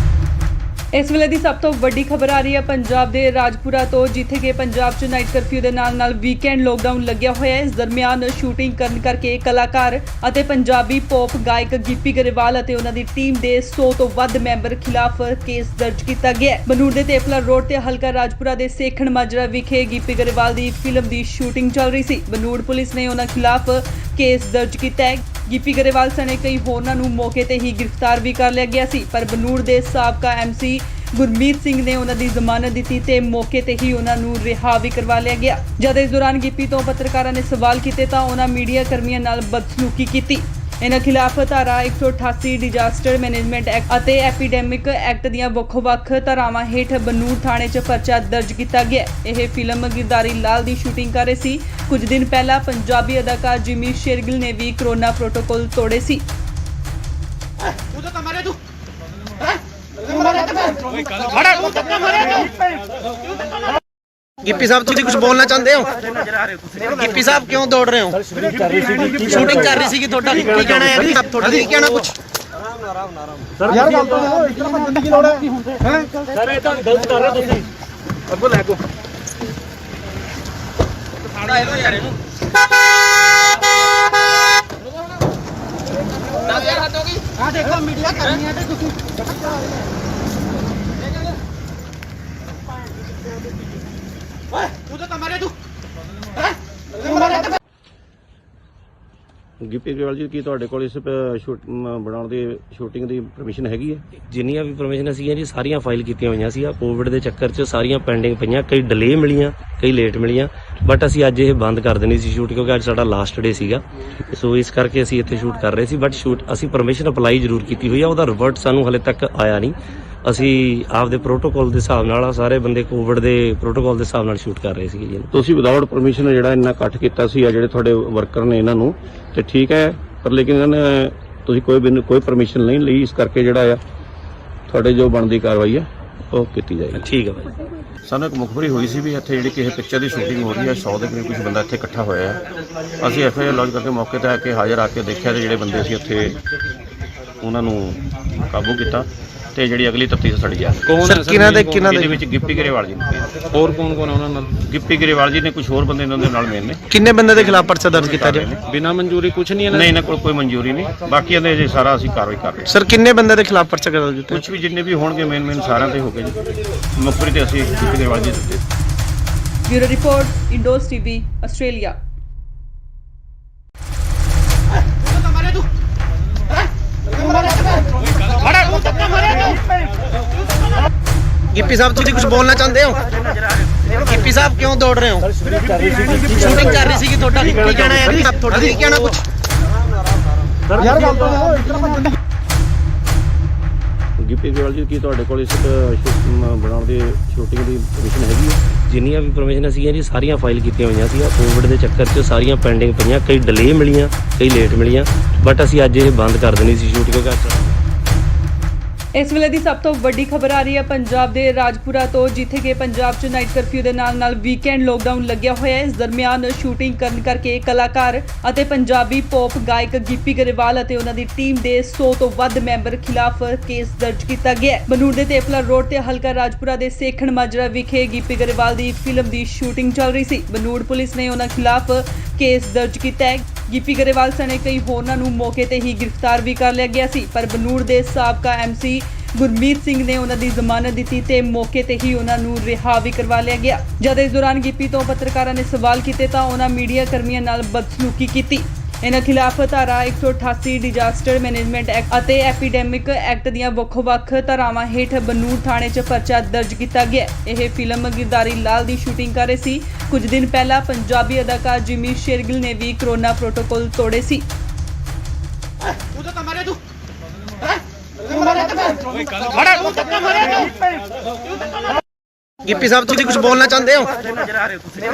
[SPEAKER 4] ਇਸ ਵੇਲੇ ਦੀ ਸਭ ਤੋਂ ਵੱਡੀ ਖਬਰ ਆ ਰਹੀ ਹੈ ਪੰਜਾਬ ਦੇ ਰਾਜਪੁਰਾ ਤੋਂ, ਜਿੱਥੇ ਕਿ ਪੰਜਾਬ 'ਚ ਨਾਈਟ ਕਰਫਿਊ ਦੇ ਨਾਲ ਵੀਕਐਂਡ ਲੋਕਡਾਊਨ ਲੱਗਿਆ ਹੋਇਆ ਹੈ। ਇਸ ਦਰਮਿਆਨ ਸ਼ੂਟਿੰਗ ਕਰਨ ਕਰਕੇ ਕਲਾਕਾਰ ਅਤੇ ਪੰਜਾਬੀ ਪੌਪ ਗਾਇਕ ਗਿੱਪੀ ਗਰੇਵਾਲ ਅਤੇ ਉਹਨਾਂ ਦੀ ਟੀਮ ਦੇ 100 ਤੋਂ ਵੱਧ ਮੈਂਬਰ ਖਿਲਾਫ ਕੇਸ ਦਰਜ ਕੀਤਾ ਗਿਆ ਹੈ। ਬਨੂੜ ਦੇ ਤੇਪਲਾ ਰੋਡ ਤੇ ਹਲਕਾ ਰਾਜਪੁਰਾ ਦੇ ਸੇਖਣ ਮਾਜਰਾ ਵਿਖੇ ਗਿੱਪੀ ਗਰੇਵਾਲ ਦੀ ਫਿਲਮ ਦੀ ਸ਼ੂਟਿੰਗ ਚੱਲ ਰਹੀ ਸੀ। ਬਨੂੜ ਪੁਲਿਸ ਨੇ ਉਹਨਾਂ ਖਿਲਾਫ ਕੇਸ ਦਰਜ ਕੀਤਾ ਹੈ। ਗਿੱਪੀ ਗਰੇਵਾਲ ਸਣੇ ਕਈ ਹੋਰਨਾਂ ਨੂੰ ਮੌਕੇ ਤੇ ਹੀ ਗ੍ਰਿਫਤਾਰ ਵੀ ਕਰ ਲਿਆ ਗਿਆ ਸੀ, ਪਰ ਬਨੂੜ ਦੇ ਸਾਬਕਾ ਐਮਸੀ ਗੁਰਮੀਤ ਸਿੰਘ ਨੇ ਉਹਨਾਂ ਦੀ ਜ਼ਮਾਨਤ ਦਿੱਤੀ ਤੇ ਮੌਕੇ ਤੇ ਹੀ ਉਹਨਾਂ ਨੂੰ ਰਿਹਾ ਵੀ ਕਰਵਾ ਲਿਆ ਗਿਆ। ਜਦ ਇਸ ਦੌਰਾਨ ਗਿੱਪੀ ਤੋਂ ਪੱਤਰਕਾਰਾਂ ਨੇ ਸਵਾਲ ਕੀਤੇ ਤਾਂ ਉਹਨਾਂ ਮੀਡੀਆ ਕਰਮੀਆਂ ਨਾਲ ਬਦਸਲੂਕੀ ਕੀਤੀ। ਇਹਨਾਂ ਖਿਲਾਫ ਧਾਰਾ 188 ਡਿਜ਼ਾਸਟਰ ਮੈਨੇਜਮੈਂਟ ਐਕਟ ਅਤੇ ਐਪੀਡੈਮਿਕ ਐਕਟ ਦੀਆਂ ਵੱਖ-ਵੱਖ ਧਾਰਾਵਾਂ ਹੇਠ ਬਨੂੜ ਥਾਣੇ 'ਚ ਪਰਚਾ ਦਰਜ ਕੀਤਾ ਗਿਆ। ਇਹ ਫਿਲਮ ਗਿਰਦਾਰੀ ਲਾਲ ਦੀ ਸ਼ੂਟਿੰਗ ਕਰ ਰਹੇ ਸੀ। ਕੁਝ ਦਿਨ ਪਹਿਲਾਂ ਪੰਜਾਬੀ ਅਦਾਕਾਰ ਜਿਮੀ ਸ਼ੇਰਗਿਲ ਨੇ ਵੀ ਕੋਰੋਨਾ ਪ੍ਰੋਟੋਕਾਲ ਤੋੜੇ ਸੀ।
[SPEAKER 1] गिप्पी साहब तुम कुछ बोलना चाहते हो? गिप्पी साहब क्यों दौड़ रहे हो? शूटिंग कर रही थी ਤੁਹਾਡਾ ਕੀ ਕਹਿਣਾ ਹੈ ਜੀ? ਤੁਹਾਡਾ ਕੀ ਕਹਿਣਾ ਕੁਝ?
[SPEAKER 5] ਸਰ ਯਾਰ ਗੱਲ ਤਾਂ ਇਤਨਾ ਬੰਦੇ ਦੀ ਲੋੜ ਹੈ ਸਰ ਇਹ ਤਾਂ ਗਲਤ ਕਰ ਰਹੇ ਹੋ ਤੁਸੀਂ ਅੱਗੋਂ ਲੈ ਕੋ ਸਾੜਾ ਇਹੋ ਯਾਰ ਇਹਨੂੰ ਨਾ ਯਾਰ ਹੱਥ ਹੋ ਗਈ ਆ ਦੇਖੋ ਮੀਡੀਆ ਕਰਨੀ ਹੈ ਤੇ ਤੁਸੀਂ ਓਏ ਤੂੰ ਤਾਂ ਮਾਰੇ ਤੂੰ ਹੈ
[SPEAKER 2] ਗਿੱਪੀ ਗਰੇਵਾਲ ਜੀ, ਕੀ ਤੁਹਾਡੇ ਕੋਲ ਇਸ ਬਣਾਉਣ ਦੀ ਸ਼ੂਟਿੰਗ ਦੀ ਪਰਮਿਸ਼ਨ ਹੈਗੀ ਹੈ?
[SPEAKER 3] ਜਿੰਨੀਆਂ ਵੀ ਪਰਮਿਸ਼ਨ ਸੀਗੀਆਂ ਜੀ ਸਾਰੀਆਂ ਫਾਈਲ ਕੀਤੀਆਂ ਹੋਈਆਂ ਸੀ। ਆ ਕੋਵਿਡ ਦੇ ਚੱਕਰ 'ਚ ਸਾਰੀਆਂ ਪੈਂਡਿੰਗ ਪਈਆਂ, ਕਈ ਡਿਲੇ ਮਿਲੀਆਂ, ਕਈ ਲੇਟ ਮਿਲੀਆਂ, ਬਟ ਅਸੀਂ ਅੱਜ ਇਹ ਬੰਦ ਕਰ ਦੇਣੀ ਸੀ ਸ਼ੂਟ, ਕਿਉਂਕਿ ਅੱਜ ਸਾਡਾ ਲਾਸਟ ਡੇ ਸੀਗਾ। ਸੋ ਇਸ ਕਰਕੇ ਅਸੀਂ ਇੱਥੇ ਸ਼ੂਟ ਕਰ ਰਹੇ ਸੀ, ਬਟ ਅਸੀਂ ਪਰਮਿਸ਼ਨ ਅਪਲਾਈ ਜ਼ਰੂਰ ਕੀਤੀ ਹੋਈ ਆ, ਉਹਦਾ ਰਿਵਰਟ ਸਾਨੂੰ ਹਲੇ ਤੱਕ ਆਇਆ ਨਹੀਂ। ਅਸੀਂ ਆਪਦੇ ਪ੍ਰੋਟੋਕਾਲ ਦੇ ਹਿਸਾਬ ਨਾਲ ਸਾਰੇ ਬੰਦੇ ਕੋਵਿਡ ਦੇ ਪ੍ਰੋਟੋਕਾਲ ਦੇ ਹਿਸਾਬ ਨਾਲ ਸ਼ੂਟ ਕਰ ਰਹੇ ਸੀਗੇ ਜੀ।
[SPEAKER 2] ਤੁਸੀਂ ਵਿਦਆਊਟ ਪਰਮਿਸ਼ਨ ਜਿਹੜਾ ਇੰਨਾ ਇਕੱਠ ਕੀਤਾ ਸੀ, ਆ ਜਿਹੜੇ ਤੁਹਾਡੇ ਵਰਕਰ ਨੇ ਇਹਨਾਂ ਨੂੰ, ਤੇ ਠੀਕ ਹੈ, ਪਰ ਲੇਕਿਨ ਇਹਨਾਂ ਨੇ ਤੁਸੀਂ ਕੋਈ ਪਰਮਿਸ਼ਨ ਨਹੀਂ ਲਈ, ਇਸ ਕਰਕੇ ਜਿਹੜਾ ਆ ਤੁਹਾਡੇ ਜੋ ਬਣਦੀ ਕਾਰਵਾਈ ਹੈ ਉਹ ਕੀਤੀ ਜਾਏਗੀ।
[SPEAKER 3] ਠੀਕ ਹੈ ਭਾਈ।
[SPEAKER 2] ਸਾਨੂੰ ਇੱਕ ਮੁਖਬਰੀ ਹੋਈ ਸੀ ਵੀ ਇੱਥੇ ਜਿਹੜੀ ਕਿਸੇ ਪਿਕਚਰ ਦੀ ਸ਼ੂਟਿੰਗ ਹੋ ਰਹੀ ਹੈ, 100 ਦੇ ਕਰੀਬ ਕੁਝ ਬੰਦਾ ਇੱਥੇ ਇਕੱਠਾ ਹੋਇਆ ਹੈ। ਅਸੀਂ ਐਫਆਈਆਰ ਲੌਂਚ ਕਰਕੇ ਮੌਕੇ ਤੇ ਆ ਕੇ ਹਾਜ਼ਰ ਆ ਕੇ ਦੇਖਿਆ ਤੇ ਜਿਹੜੇ ਬੰਦੇ ਸੀ ਉੱਥੇ ਉਹਨਾਂ ਨੂੰ ਕਾਬੂ ਕੀਤਾ ਤੇ ਜਿਹੜੀ ਅਗਲੀ ਤਫਤੀਸ਼ ਸਾਡੀ ਜਾ
[SPEAKER 6] ਕੌਣ ਹੈ ਸਰ?
[SPEAKER 2] ਇਹਦੇ ਵਿੱਚ ਗਿੱਪੀ ਗਰੇਵਾਲ ਜੀ ਨੇ,
[SPEAKER 6] ਹੋਰ ਕੌਣ ਕੌਣ ਹੈ ਉਹਨਾਂ ਨਾਲ?
[SPEAKER 2] ਗਿੱਪੀ ਗਰੇਵਾਲ ਜੀ ਨੇ, ਕੁਝ ਹੋਰ ਬੰਦੇ ਇਹਨਾਂ ਦੇ ਨਾਲ ਮੇਨ ਨੇ।
[SPEAKER 1] ਕਿੰਨੇ ਬੰਦੇ ਦੇ ਖਿਲਾਫ ਪਰਚਾ ਦਰਜ ਕੀਤਾ ਜੀ?
[SPEAKER 6] ਬਿਨਾਂ ਮਨਜ਼ੂਰੀ ਕੁਝ ਨਹੀਂ ਹੈ?
[SPEAKER 2] ਨਹੀਂ, ਇਹਨਾਂ ਕੋਲ ਕੋਈ ਮਨਜ਼ੂਰੀ ਨਹੀਂ, ਬਾਕੀ ਇਹਦੇ ਜੇ ਸਾਰਾ ਅਸੀਂ ਕਾਰਵਾਈ ਕਰ ਰਹੇ ਹਾਂ।
[SPEAKER 1] ਸਰ ਕਿੰਨੇ ਬੰਦੇ ਦੇ ਖਿਲਾਫ ਪਰਚਾ ਦਰਜ ਕੀਤਾ?
[SPEAKER 2] ਕੁਝ ਵੀ ਜਿੰਨੇ ਵੀ ਹੋਣਗੇ ਮੇਨ ਸਾਰਿਆਂ ਤੇ ਹੋ ਗਏ ਜੀ। ਮੁਖਬਰੀ ਤੇ ਅਸੀਂ ਗਿੱਪੀ ਗਰੇਵਾਲ ਜੀ ਦਿੱਤੇ।
[SPEAKER 4] Bureau report, Indos TV, Australia.
[SPEAKER 1] Gippy sahab तुम कुछ बोलना चाहते हो? गिप्पी साहब क्यों दौड़ रहे हो? शूटिंग कर रही थी ਤੁਹਾਡਾ ਕੀ ਕਹਿਣਾ ਹੈ ਜੀ? ਤੁਹਾਡਾ ਕੀ ਕਹਿਣਾ ਕੁਝ?
[SPEAKER 5] ਸਰ ਯਾਰ ਗੱਲ ਤਾਂ ਇਤਨਾ ਬੰਦੇ
[SPEAKER 2] ਗਿੱਪੀ ਗਰੇਵਾਲ ਜੀ, ਕੀ ਤੁਹਾਡੇ ਕੋਲ ਇਸ ਬਣਾਉਣ ਦੀ ਸ਼ੂਟਿੰਗ ਦੀ ਪਰਮਿਸ਼ਨ ਹੈਗੀ ਹੈ?
[SPEAKER 3] ਜਿੰਨੀਆਂ ਵੀ ਪਰਮਿਸ਼ਨ ਸੀਗੀਆਂ ਜੀ ਸਾਰੀਆਂ ਫਾਈਲ ਕੀਤੀਆਂ ਹੋਈਆਂ ਸੀ। ਕੋਵਿਡ ਦੇ ਚੱਕਰ 'ਚ ਸਾਰੀਆਂ ਪੈਂਡਿੰਗ ਪਈਆਂ, ਕਈ ਡਿਲੇ ਮਿਲੀਆਂ, ਕਈ ਲੇਟ ਮਿਲੀਆਂ, ਬਟ ਅਸੀਂ ਅੱਜ ਇਹ ਬੰਦ ਕਰ ਦੇਣੀ ਸੀ ਸ਼ੂਟ, ਕਿਉਂਕਿ
[SPEAKER 4] ਇਸ ਵੇਲੇ ਦੀ ਸਭ ਤੋਂ ਵੱਡੀ ਖਬਰ ਆ ਰਹੀ ਹੈ ਪੰਜਾਬ ਦੇ ਰਾਜਪੁਰਾ ਤੋਂ, ਜਿੱਥੇ ਕਿ ਪੰਜਾਬ 'ਚ ਨਾਈਟ ਕਰਫਿਊ ਦੇ ਨਾਲ ਵੀਕਐਂਡ ਲੋਕਡਾਊਨ ਲੱਗਿਆ ਹੋਇਆ ਹੈ। ਇਸ ਦਰਮਿਆਨ ਸ਼ੂਟਿੰਗ ਕਰਨ ਕਰਕੇ ਕਲਾਕਾਰ ਅਤੇ ਪੰਜਾਬੀ ਪੌਪ ਗਾਇਕ ਗਿੱਪੀ ਗਰੇਵਾਲ ਅਤੇ ਉਹਨਾਂ ਦੀ ਟੀਮ ਦੇ 100 ਤੋਂ ਵੱਧ ਮੈਂਬਰ ਖਿਲਾਫ ਕੇਸ ਦਰਜ ਕੀਤਾ ਗਿਆ ਹੈ। ਬਨੂੜ ਦੇ ਤੇਪਲਾ ਰੋਡ ਤੇ ਹਲਕਾ ਰਾਜਪੁਰਾ ਦੇ ਸੇਖਣ ਮਾਜਰਾ ਵਿਖੇ ਗਿੱਪੀ ਗਰੇਵਾਲ ਦੀ ਫਿਲਮ ਦੀ ਸ਼ੂਟਿੰਗ ਚੱਲ ਰਹੀ ਸੀ। ਬਨੂੜ ਪੁਲਿਸ ਨੇ ਉਹਨਾਂ ਖਿਲਾਫ ਕੇਸ ਦਰਜ ਕੀਤਾ ਹੈ। ਗਿੱਪੀ ਗਰੇਵਾਲ ਸਣੇ ਕਈ ਹੋਰਨਾਂ ਨੂੰ ਮੌਕੇ ਤੇ ਹੀ ਗ੍ਰਿਫਤਾਰ ਵੀ ਕਰ ਲਿਆ ਗਿਆ ਸੀ, ਪਰ ਬਨੂੜ ਦੇ ਸਾਬਕਾ ਐਮਸੀ ਗੁਰਮੀਤ ਸਿੰਘ ਨੇ ਉਹਨਾਂ ਦੀ ਜ਼ਮਾਨਤ ਦਿੱਤੀ ਤੇ ਮੌਕੇ ਤੇ ਹੀ ਉਹਨਾਂ ਨੂੰ ਰਿਹਾ ਵੀ ਕਰਵਾ ਲਿਆ ਗਿਆ। ਜਦ ਇਸ ਦੌਰਾਨ ਗਿੱਪੀ ਤੋਂ ਪੱਤਰਕਾਰਾਂ ਨੇ ਸਵਾਲ ਕੀਤੇ ਤਾਂ ਉਹਨਾਂ ਮੀਡੀਆ ਕਰਮੀਆਂ ਨਾਲ ਬਦਸਲੂਕੀ ਕੀਤੀ। ਇਹਨਾਂ ਖਿਲਾਫ ਧਾਰਾ 188 ਡਿਜ਼ਾਸਟਰ ਮੈਨੇਜਮੈਂਟ ਐਕਟ ਅਤੇ ਐਪੀਡੈਮਿਕ ਐਕਟ ਦੀਆਂ ਵੱਖ-ਵੱਖ ਧਾਰਾਵਾਂ ਹੇਠ ਬਨੂੜ ਥਾਣੇ 'ਚ ਪਰਚਾ ਦਰਜ ਕੀਤਾ ਗਿਆ। ਇਹ ਫਿਲਮ ਗਿਰਦਾਰੀ ਲਾਲ ਦੀ ਸ਼ੂਟਿੰਗ ਕਰ ਰਹੇ ਸੀ। ਕੁਝ ਦਿਨ ਪਹਿਲਾਂ ਪੰਜਾਬੀ ਅਦਾਕਾਰ ਜਿਮੀ ਸ਼ੇਰਗਿਲ ਨੇ ਵੀ ਕੋਰੋਨਾ ਪ੍ਰੋਟੋਕਾਲ ਤੋੜੇ ਸੀ।
[SPEAKER 5] ਤੂੰ ਤਾਂ ਮਾਰੇ ਤੂੰ
[SPEAKER 1] गिप्पी साहब तुम कुछ बोलना चाहते हो?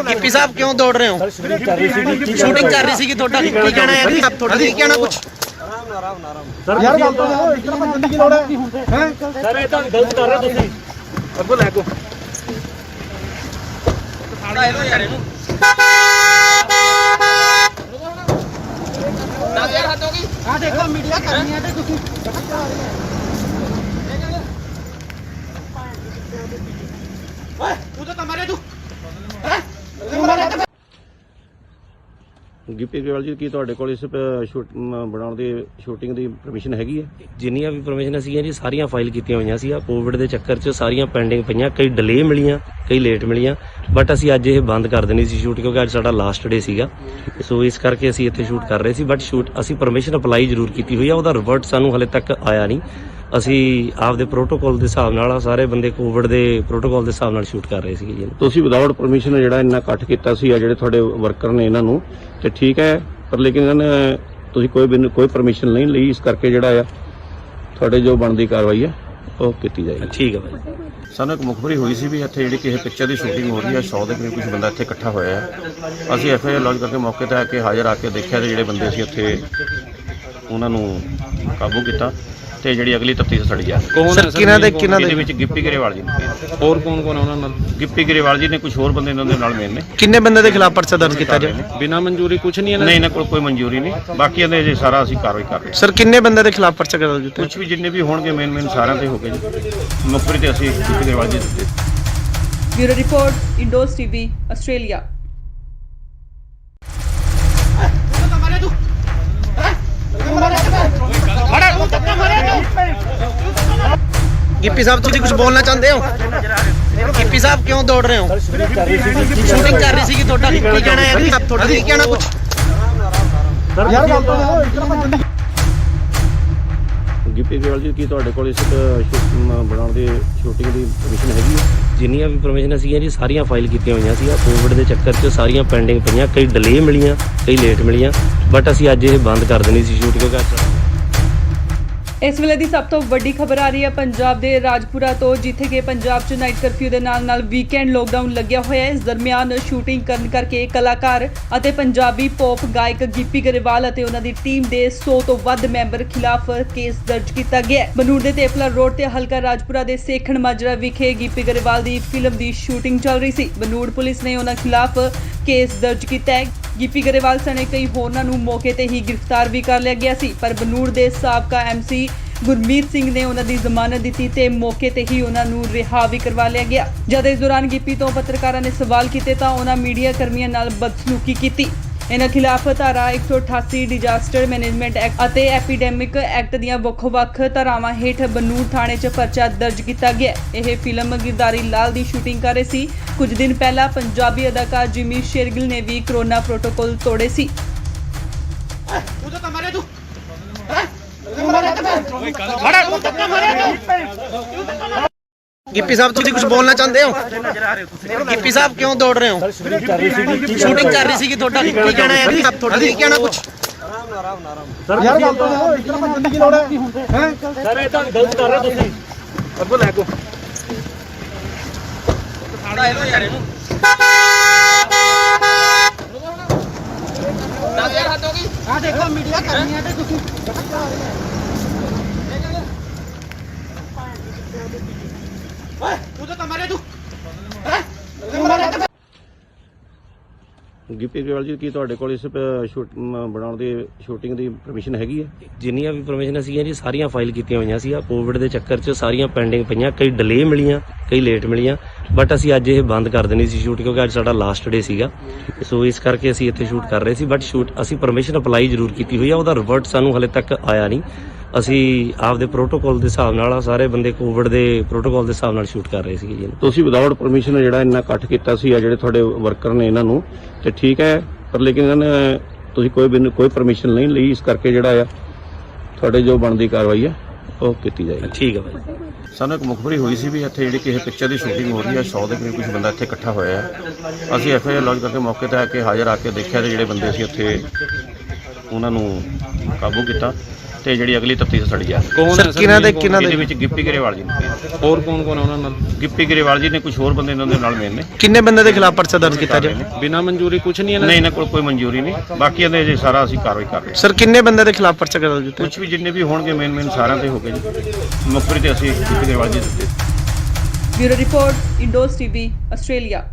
[SPEAKER 1] गिप्पी साहब क्यों दौड़ रहे हो? शूटिंग कर रही थी ਤੁਹਾਡਾ ਕੀ ਕਹਿਣਾ ਹੈ ਜੀ? ਤੁਹਾਡਾ ਕੀ ਕਹਿਣਾ ਕੁਝ?
[SPEAKER 5] ਸਰ ਯਾਰ ਗੱਲ ਤਾਂ ਇਤਨਾ ਬੰਦੇ ਦੀ ਲੋੜ ਹੈ ਸਰ ਇਹ ਤਾਂ ਗਲਤ ਕਰ ਰਹੇ ਹੋ ਤੁਸੀਂ ਅੱਗੋਂ ਲੈ ਕੋ ਸਾੜਾ ਇਹੋ ਯਾਰ ਇਹਨੂੰ ਨਾ ਯਾਰ ਹੱਥ ਹੋ ਗਈ ਆ ਦੇਖੋ ਮੀਡੀਆ ਕਰਨੀ ਹੈ ਤੇ ਤੁਸੀਂ
[SPEAKER 2] ਗਿੱਪੀ ਗਰੇਵਾਲ ਜੀ ਕੀ ਤੁਹਾਡੇ ਕੋਲ ਇਸ ਬਣਾਉਣ ਦੀ ਸ਼ੂਟਿੰਗ ਦੀ ਪਰਮਿਸ਼ਨ ਹੈਗੀ ਹੈ?
[SPEAKER 3] ਜਿੰਨੀਆਂ ਵੀ ਪਰਮਿਸ਼ਨ ਸੀਗੀਆਂ ਜੀ ਸਾਰੀਆਂ ਫਾਈਲ ਕੀਤੀਆਂ ਹੋਈਆਂ ਸੀ। ਕੋਵਿਡ ਦੇ ਚੱਕਰ 'ਚ ਸਾਰੀਆਂ ਪੈਂਡਿੰਗ ਪਈਆਂ, ਕਈ ਡਿਲੇ ਮਿਲੀਆਂ, ਕਈ ਲੇਟ ਮਿਲੀਆਂ, ਬਟ ਅਸੀਂ ਅੱਜ ਇਹ ਬੰਦ ਕਰ ਦੇਣੀ ਸੀ ਸ਼ੂਟ ਕਿਉਂਕਿ ਅੱਜ ਸਾਡਾ ਲਾਸਟ ਡੇ ਸੀਗਾ। ਸੋ ਇਸ ਕਰਕੇ ਅਸੀਂ ਇੱਥੇ ਸ਼ੂਟ ਕਰ ਰਹੇ ਸੀ, ਬਟ ਅਸੀਂ ਪਰਮਿਸ਼ਨ ਅਪਲਾਈ ਜ਼ਰੂਰ ਕੀਤੀ ਹੋਈ ਆ, ਉਹਦਾ ਰਿਵਰਟ ਸਾਨੂੰ ਹਲੇ ਤੱਕ ਆਇਆ ਨਹੀਂ। ਅਸੀਂ ਆਪਦੇ ਪ੍ਰੋਟੋਕਾਲ ਦੇ ਹਿਸਾਬ ਨਾਲ ਸਾਰੇ ਬੰਦੇ ਕੋਵਿਡ ਦੇ ਪ੍ਰੋਟੋਕਾਲ ਦੇ ਹਿਸਾਬ ਨਾਲ ਸ਼ੂਟ ਕਰ ਰਹੇ ਸੀਗੇ ਜੀ।
[SPEAKER 2] ਤੁਸੀਂ ਵਿਦਆਊਟ ਪਰਮਿਸ਼ਨ ਜਿਹੜਾ ਇੰਨਾ ਇਕੱਠ ਕੀਤਾ ਸੀ ਆ ਜਿਹੜੇ ਤੁਹਾਡੇ ਵਰਕਰ ਨੇ ਇਹਨਾਂ ਨੂੰ, ਤੇ ਠੀਕ ਹੈ, ਪਰ ਲੇਕਿਨ ਇਹਨਾਂ ਨੇ ਤੁਸੀਂ ਕੋਈ ਪਰਮਿਸ਼ਨ ਨਹੀਂ ਲਈ, ਇਸ ਕਰਕੇ ਜਿਹੜਾ ਆ ਤੁਹਾਡੇ ਜੋ ਬਣਦੀ ਕਾਰਵਾਈ ਹੈ ਉਹ ਕੀਤੀ ਜਾਏਗੀ।
[SPEAKER 3] ਠੀਕ ਹੈ ਭਾਈ।
[SPEAKER 2] ਸਾਨੂੰ ਇੱਕ ਮੁਖਬਰੀ ਹੋਈ ਸੀ ਵੀ ਇੱਥੇ ਜਿਹੜੀ ਕਿਸੇ ਪਿਕਚਰ ਦੀ ਸ਼ੂਟਿੰਗ ਹੋ ਰਹੀ ਹੈ, 100 ਦੇ ਕਰੀਬ ਕੁਝ ਬੰਦਾ ਇੱਥੇ ਇਕੱਠਾ ਹੋਇਆ ਹੈ। ਅਸੀਂ ਐਫਆਈਆਰ ਲੌਂਚ ਕਰਕੇ ਮੌਕੇ ਤੇ ਆ ਕੇ ਹਾਜ਼ਰ ਆ ਕੇ ਦੇਖਿਆ ਤੇ ਜਿਹੜੇ ਬੰਦੇ ਸੀ ਉੱਥੇ ਉਹਨਾਂ ਨੂੰ ਕਾਬੂ ਕੀਤਾ ਤੇ ਜਿਹੜੀ ਅਗਲੀ ਤਫਤੀਸ਼ ਸੜੀ ਆ।
[SPEAKER 6] ਕੌਣ ਹੈ ਸਰ?
[SPEAKER 2] ਇਹਦੇ ਵਿੱਚ ਗਿੱਪੀ ਗਰੇਵਾਲ ਜੀ ਨੇ,
[SPEAKER 6] ਹੋਰ ਕੌਣ ਕੌਣ ਹੈ ਉਹਨਾਂ ਨਾਲ?
[SPEAKER 2] ਗਿੱਪੀ ਗਰੇਵਾਲ ਜੀ ਨੇ, ਕੁਝ ਹੋਰ ਬੰਦੇ ਇਹਨਾਂ ਦੇ ਨਾਲ ਮੇਨ ਨੇ।
[SPEAKER 1] ਕਿੰਨੇ ਬੰਦੇ ਦੇ ਖਿਲਾਫ ਪਰਚਾ ਦਰਜ ਕੀਤਾ ਜੀ?
[SPEAKER 6] ਬਿਨਾਂ ਮਨਜ਼ੂਰੀ ਕੁਝ ਨਹੀਂ ਹੈ
[SPEAKER 2] ਨਹੀਂ, ਇਹਨਾਂ ਕੋਲ ਕੋਈ ਮਨਜ਼ੂਰੀ ਨਹੀਂ, ਬਾਕੀ ਇਹਦੇ ਜੇ ਸਾਰਾ ਅਸੀਂ ਕਾਰਵਾਈ ਕਰ ਰਹੇ ਹਾਂ।
[SPEAKER 1] ਸਰ ਕਿੰਨੇ ਬੰਦੇ ਦੇ ਖਿਲਾਫ ਪਰਚਾ ਦਰਜ ਕੀਤਾ?
[SPEAKER 2] ਕੁਝ ਵੀ ਜਿੰਨੇ ਵੀ ਹੋਣਗੇ ਮੇਨ ਸਾਰਿਆਂ ਤੇ ਹੋ ਗਏ ਜੀ। ਮੁਖਬਰੀ ਤੇ ਅਸੀਂ ਗਿੱਪੀ ਗਰੇਵਾਲ ਜੀ ਦਿੱਤੇ।
[SPEAKER 4] Bureau report, Indos TV, Australia.
[SPEAKER 1] Gippy sahib ਤੁਸੀਂ ਕੁਝ ਬੋਲਣਾ ਚਾਹੁੰਦੇ ਹੋ? ਗਿੱਪੀ ਸਾਹਿਬ ਕਿਉਂ ਦੌੜ ਰਹੇ ਹੋ? ਸ਼ੂਟਿੰਗ ਕਰ ਰਹੀ ਸੀਗੀ, ਤੁਹਾਡਾ ਕੀ ਕਹਿਣਾ ਹੈ? ਤੁਹਾਡਾ ਕੀ ਕਹਿਣਾ ਕੁਝ?
[SPEAKER 2] ਗਿੱਪੀ ਗਰੇਵਾਲ ਜੀ ਕੀ ਤੁਹਾਡੇ ਕੋਲ ਇਸ ਬਣਾਉਣ ਦੀ ਸ਼ੂਟਿੰਗ ਦੀ ਪਰਮਿਸ਼ਨ ਹੈਗੀ ਹੈ?
[SPEAKER 3] ਜਿੰਨੀਆਂ ਵੀ ਪਰਮਿਸ਼ਨ ਸੀਗੀਆਂ ਜੀ ਸਾਰੀਆਂ ਫਾਈਲ ਕੀਤੀਆਂ ਹੋਈਆਂ ਸੀ। ਕੋਵਿਡ ਦੇ ਚੱਕਰ 'ਚ ਸਾਰੀਆਂ ਪੈਂਡਿੰਗ ਪਈਆਂ, ਕਈ ਡਿਲੇ ਮਿਲੀਆਂ, ਕਈ ਲੇਟ ਮਿਲੀਆਂ, ਬਟ ਅਸੀਂ ਅੱਜ ਇਹ ਬੰਦ ਕਰ ਦੇਣੀ ਸੀ ਸ਼ੂਟ ਕਿਉਂਕਿ
[SPEAKER 4] ਇਸ ਵੇਲੇ ਦੀ ਸਭ ਤੋਂ ਵੱਡੀ ਖਬਰ ਆ ਰਹੀ ਹੈ ਪੰਜਾਬ ਦੇ ਰਾਜਪੁਰਾ ਤੋਂ, ਜਿੱਥੇ ਕਿ ਪੰਜਾਬ 'ਚ ਨਾਈਟ ਕਰਫਿਊ ਦੇ ਨਾਲ ਵੀਕਐਂਡ ਲੋਕਡਾਊਨ ਲੱਗਿਆ ਹੋਇਆ ਹੈ। ਇਸ ਦਰਮਿਆਨ ਸ਼ੂਟਿੰਗ ਕਰਨ ਕਰਕੇ ਕਲਾਕਾਰ ਅਤੇ ਪੰਜਾਬੀ ਪੌਪ ਗਾਇਕ ਗਿੱਪੀ ਗਰੇਵਾਲ ਅਤੇ ਉਹਨਾਂ ਦੀ ਟੀਮ ਦੇ 100 ਤੋਂ ਵੱਧ ਮੈਂਬਰ ਖਿਲਾਫ ਕੇਸ ਦਰਜ ਕੀਤਾ ਗਿਆ ਹੈ। ਬਨੂੜ ਦੇ ਤੇਪਲਾ ਰੋਡ ਤੇ ਹਲਕਾ ਰਾਜਪੁਰਾ ਦੇ ਸੇਖਣ ਮਾਜਰਾ ਵਿਖੇ ਗਿੱਪੀ ਗਰੇਵਾਲ ਦੀ ਫਿਲਮ ਦੀ ਸ਼ੂਟਿੰਗ ਚੱਲ ਰਹੀ ਸੀ। ਬਨੂੜ ਪੁਲਿਸ ਨੇ ਉਹਨਾਂ ਖਿਲਾਫ ਕੇਸ ਦਰਜ ਕੀਤਾ ਹੈ। ਗਿੱਪੀ ਗਰੇਵਾਲ ਸਣੇ ਕਈ ਹੋਰਨਾਂ ਨੂੰ ਮੌਕੇ ਤੇ ਹੀ ਗ੍ਰਿਫਤਾਰ ਵੀ ਕਰ ਲਿਆ ਗਿਆ ਸੀ, ਪਰ ਬਨੂੜ ਦੇ ਸਾਬਕਾ ਐਮਸੀ ਗੁਰਮੀਤ ਸਿੰਘ ਨੇ ਉਹਨਾਂ ਦੀ ਜ਼ਮਾਨਤ ਦਿੱਤੀ ਤੇ ਮੌਕੇ ਤੇ ਹੀ ਉਹਨਾਂ ਨੂੰ ਰਿਹਾ ਵੀ ਕਰਵਾ ਲਿਆ ਗਿਆ। ਜਦ ਇਸ ਦੌਰਾਨ ਗਿੱਪੀ ਤੋਂ ਪੱਤਰਕਾਰਾਂ ਨੇ ਸਵਾਲ ਕੀਤੇ ਤਾਂ ਉਹਨਾਂ ਮੀਡੀਆ ਕਰਮੀਆਂ ਨਾਲ ਬਦਸਲੂਕੀ ਕੀਤੀ। ਇਹਨਾਂ ਖਿਲਾਫ ਧਾਰਾ 188 ਡਿਜ਼ਾਸਟਰ ਮੈਨੇਜਮੈਂਟ ਐਕਟ ਅਤੇ ਐਪੀਡੈਮਿਕ ਐਕਟ ਦੀਆਂ ਵੱਖ-ਵੱਖ ਧਾਰਾਵਾਂ ਹੇਠ ਬਨੂੜ ਥਾਣੇ 'ਚ ਪਰਚਾ ਦਰਜ ਕੀਤਾ ਗਿਆ। ਇਹ ਫਿਲਮ ਗਿਰਦਾਰੀ ਲਾਲ ਦੀ ਸ਼ੂਟਿੰਗ ਕਰ ਰਹੇ ਸੀ। ਕੁਝ ਦਿਨ ਪਹਿਲਾਂ ਪੰਜਾਬੀ ਅਦਾਕਾਰ ਜਿਮੀ ਸ਼ੇਰਗਿਲ ਨੇ ਵੀ ਕਰੋਨਾ ਪ੍ਰੋਟੋਕਾਲ ਤੋੜੇ ਸੀ।
[SPEAKER 1] ਗਿੱਪੀ ਸਾਹਿਬ ਤੁਸੀਂ ਕੁਝ ਬੋਲਣਾ ਚਾਹੁੰਦੇ ਹੋ? ਗਿੱਪੀ ਸਾਹਿਬ ਕਿਉਂ ਦੌੜ ਰਹੇ ਹੋ? ਸ਼ੂਟਿੰਗ ਕਰ ਰਹੀ ਸੀਗੀ, ਤੁਹਾਡਾ ਕੀ ਕਹਿਣਾ ਹੈ? ਤੁਹਾਡਾ ਕੀ ਕਹਿਣਾ ਕੁਝ?
[SPEAKER 5] ਯਾਰ ਗੱਲ ਤਾਂ ਇਸ ਤਰ੍ਹਾਂ ਬੰਦੇ ਦੀ ਲੋੜ ਹੈ। ਸਰ ਇਹ ਤਾਂ ਗਲਤ ਕਰ ਰਹੇ ਤੁਸੀਂ। ਅੱਗੋ ਲੈ ਕੋ ਆ ਦੇਖੋ ਮੀਡੀਆ ਕਰਨੀ ਹੈ ਤੇ ਤੁਸੀਂ
[SPEAKER 2] ਗਿੱਪੀ ਗਰੇਵਾਲ ਜੀ ਕੀ ਤੁਹਾਡੇ ਕੋਲ ਇਸ ਬਣਾਉਣ ਦੀ ਸ਼ੂਟਿੰਗ ਦੀ ਪਰਮਿਸ਼ਨ ਹੈਗੀ ਹੈ?
[SPEAKER 3] ਜਿੰਨੀਆਂ ਵੀ ਪਰਮਿਸ਼ਨ ਸੀਗੀਆਂ ਜੀ ਸਾਰੀਆਂ ਫਾਈਲ ਕੀਤੀਆਂ ਹੋਈਆਂ ਸੀ। ਕੋਵਿਡ ਦੇ ਚੱਕਰ 'ਚ ਸਾਰੀਆਂ ਪੈਂਡਿੰਗ ਪਈਆਂ, ਕਈ ਡਿਲੇ ਮਿਲੀਆਂ, ਕਈ ਲੇਟ ਮਿਲੀਆਂ, ਬਟ ਅਸੀਂ ਅੱਜ ਇਹ ਬੰਦ ਕਰ ਦੇਣੀ ਸੀ ਸ਼ੂਟ ਕਿਉਂਕਿ ਅੱਜ ਸਾਡਾ ਲਾਸਟ ਡੇ ਸੀਗਾ। ਸੋ ਇਸ ਕਰਕੇ ਅਸੀਂ ਇੱਥੇ ਸ਼ੂਟ ਕਰ ਰਹੇ ਸੀ, ਬਟ ਅਸੀਂ ਪਰਮਿਸ਼ਨ ਅਪਲਾਈ ਜ਼ਰੂਰ ਕੀਤੀ ਹੋਈ ਆ, ਉਹਦਾ ਰਿਵਰਟ ਸਾਨੂੰ ਹਲੇ ਤੱਕ ਆਇਆ ਨਹੀਂ। ਅਸੀਂ ਆਪਦੇ ਪ੍ਰੋਟੋਕਾਲ ਦੇ ਹਿਸਾਬ ਨਾਲ ਸਾਰੇ ਬੰਦੇ ਕੋਵਿਡ ਦੇ ਪ੍ਰੋਟੋਕਾਲ ਦੇ ਹਿਸਾਬ ਨਾਲ ਸ਼ੂਟ ਕਰ ਰਹੇ ਸੀਗੇ ਜੀ।
[SPEAKER 2] ਤੁਸੀਂ ਵਿਦਆਊਟ ਪਰਮਿਸ਼ਨ ਜਿਹੜਾ ਇੰਨਾ ਇਕੱਠ ਕੀਤਾ ਸੀ ਆ ਜਿਹੜੇ ਤੁਹਾਡੇ ਵਰਕਰ ਨੇ ਇਹਨਾਂ ਨੂੰ, ਤੇ ਠੀਕ ਹੈ, ਪਰ ਲੇਕਿਨ ਇਹਨਾਂ ਨੇ ਤੁਸੀਂ ਕੋਈ ਪਰਮਿਸ਼ਨ ਨਹੀਂ ਲਈ, ਇਸ ਕਰਕੇ ਜਿਹੜਾ ਆ ਤੁਹਾਡੇ ਜੋ ਬਣਦੀ ਕਾਰਵਾਈ ਹੈ ਉਹ ਕੀਤੀ ਜਾਏਗੀ।
[SPEAKER 3] ਠੀਕ ਹੈ ਭਾਈ।
[SPEAKER 2] ਸਾਨੂੰ ਇੱਕ ਮੁਖਬਰੀ ਹੋਈ ਸੀ ਵੀ ਇੱਥੇ ਜਿਹੜੀ ਕਿਸੇ ਪਿਕਚਰ ਦੀ ਸ਼ੂਟਿੰਗ ਹੋ ਰਹੀ ਹੈ, 100 ਦੇ ਕਰੀਬ ਕੁਝ ਬੰਦਾ ਇੱਥੇ ਇਕੱਠਾ ਹੋਇਆ ਹੈ। ਅਸੀਂ ਐਫਆਈਆਰ ਲੌਂਚ ਕਰਕੇ ਮੌਕੇ ਤੇ ਆ ਕੇ ਹਾਜ਼ਰ ਆ ਕੇ ਦੇਖਿਆ ਤੇ ਜਿਹੜੇ ਬੰਦੇ ਸੀ ਉੱਥੇ ਉਹਨਾਂ ਨੂੰ ਕਾਬੂ ਕੀਤਾ ਤੇ ਜਿਹੜੀ ਅਗਲੀ ਤਫਤੀਸ਼ ਸੜੀ ਆ।
[SPEAKER 6] ਕੌਣ ਹੈ ਸਰ?
[SPEAKER 2] ਇਹਦੇ ਵਿੱਚ ਗਿੱਪੀ ਗਰੇਵਾਲ ਜੀ ਨੇ,
[SPEAKER 6] ਹੋਰ ਕੌਣ ਕੌਣ ਹੈ ਉਹਨਾਂ ਨਾਲ?
[SPEAKER 2] ਗਿੱਪੀ ਗਰੇਵਾਲ ਜੀ ਨੇ, ਕੁਝ ਹੋਰ ਬੰਦੇ ਇਹਨਾਂ ਦੇ ਨਾਲ ਮੇਨ ਨੇ।
[SPEAKER 1] ਕਿੰਨੇ ਬੰਦੇ ਦੇ ਖਿਲਾਫ ਪਰਚਾ ਦਰਜ ਕੀਤਾ ਜੀ?
[SPEAKER 6] ਬਿਨਾਂ ਮਨਜ਼ੂਰੀ ਕੁਝ ਨਹੀਂ ਹੈ
[SPEAKER 2] ਨਹੀਂ, ਇਹਨਾਂ ਕੋਲ ਕੋਈ ਮਨਜ਼ੂਰੀ ਨਹੀਂ, ਬਾਕੀ ਇਹਦੇ ਜੇ ਸਾਰਾ ਅਸੀਂ ਕਾਰਵਾਈ ਕਰ ਰਹੇ ਹਾਂ।
[SPEAKER 1] ਸਰ ਕਿੰਨੇ ਬੰਦੇ ਦੇ ਖਿਲਾਫ ਪਰਚਾ ਦਰਜ ਕੀਤਾ?
[SPEAKER 2] ਕੁਝ ਵੀ ਜਿੰਨੇ ਵੀ ਹੋਣਗੇ ਮੇਨ ਸਾਰਿਆਂ ਤੇ ਹੋ ਗਏ ਜੀ। ਮੁਖਬਰੀ ਤੇ ਅਸੀਂ ਗਿੱਪੀ ਗਰੇਵਾਲ ਜੀ ਦਿੱਤੇ।
[SPEAKER 4] Bureau report, Indos TV, Australia.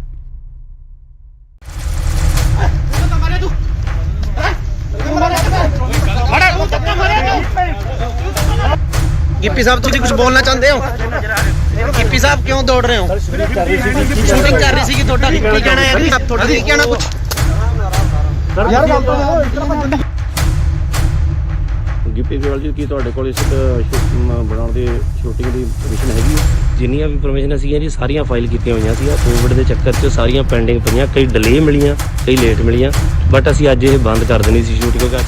[SPEAKER 1] Gippy sahib ਤੁਸੀਂ ਕੁਝ ਬੋਲਣਾ ਚਾਹੁੰਦੇ ਹੋ? ਗਿੱਪੀ ਸਾਹਿਬ ਕਿਉਂ ਦੌੜ ਰਹੇ ਹੋ? ਸ਼ੂਟਿੰਗ ਕਰ ਰਹੀ ਸੀ ਤੁਹਾਡਾ ਕੀ ਕਹਿਣਾ ਹੈ ਜੀ? ਤੁਹਾਡਾ ਕੀ ਕਹਿਣਾ ਕੁਝ?
[SPEAKER 5] ਯਾਰ ਗੱਲ ਤਾਂ ਇੱਧਰ
[SPEAKER 2] ਗਿੱਪੀ ਗਰੇਵਾਲ ਜੀ ਕੀ ਤੁਹਾਡੇ ਕੋਲ ਇਸ ਬਣਾਉਣ ਦੀ ਸ਼ੂਟਿੰਗ ਦੀ ਪਰਮਿਸ਼ਨ ਹੈਗੀ ਹੈ?
[SPEAKER 3] ਜਿੰਨੀਆਂ ਵੀ ਪਰਮਿਸ਼ਨ ਸੀਗੀਆਂ ਜੀ ਸਾਰੀਆਂ ਫਾਈਲ ਕੀਤੀਆਂ ਹੋਈਆਂ ਸੀ। ਕੋਵਿਡ ਦੇ ਚੱਕਰ 'ਚ ਸਾਰੀਆਂ ਪੈਂਡਿੰਗ ਪਈਆਂ, ਕਈ ਡਿਲੇ ਮਿਲੀਆਂ, ਕਈ ਲੇਟ ਮਿਲੀਆਂ, ਬਟ ਅਸੀਂ ਅੱਜ ਇਹ ਬੰਦ ਕਰ ਦੇਣੀ ਸੀ ਸ਼ੂਟ ਕਿਉਂਕਿ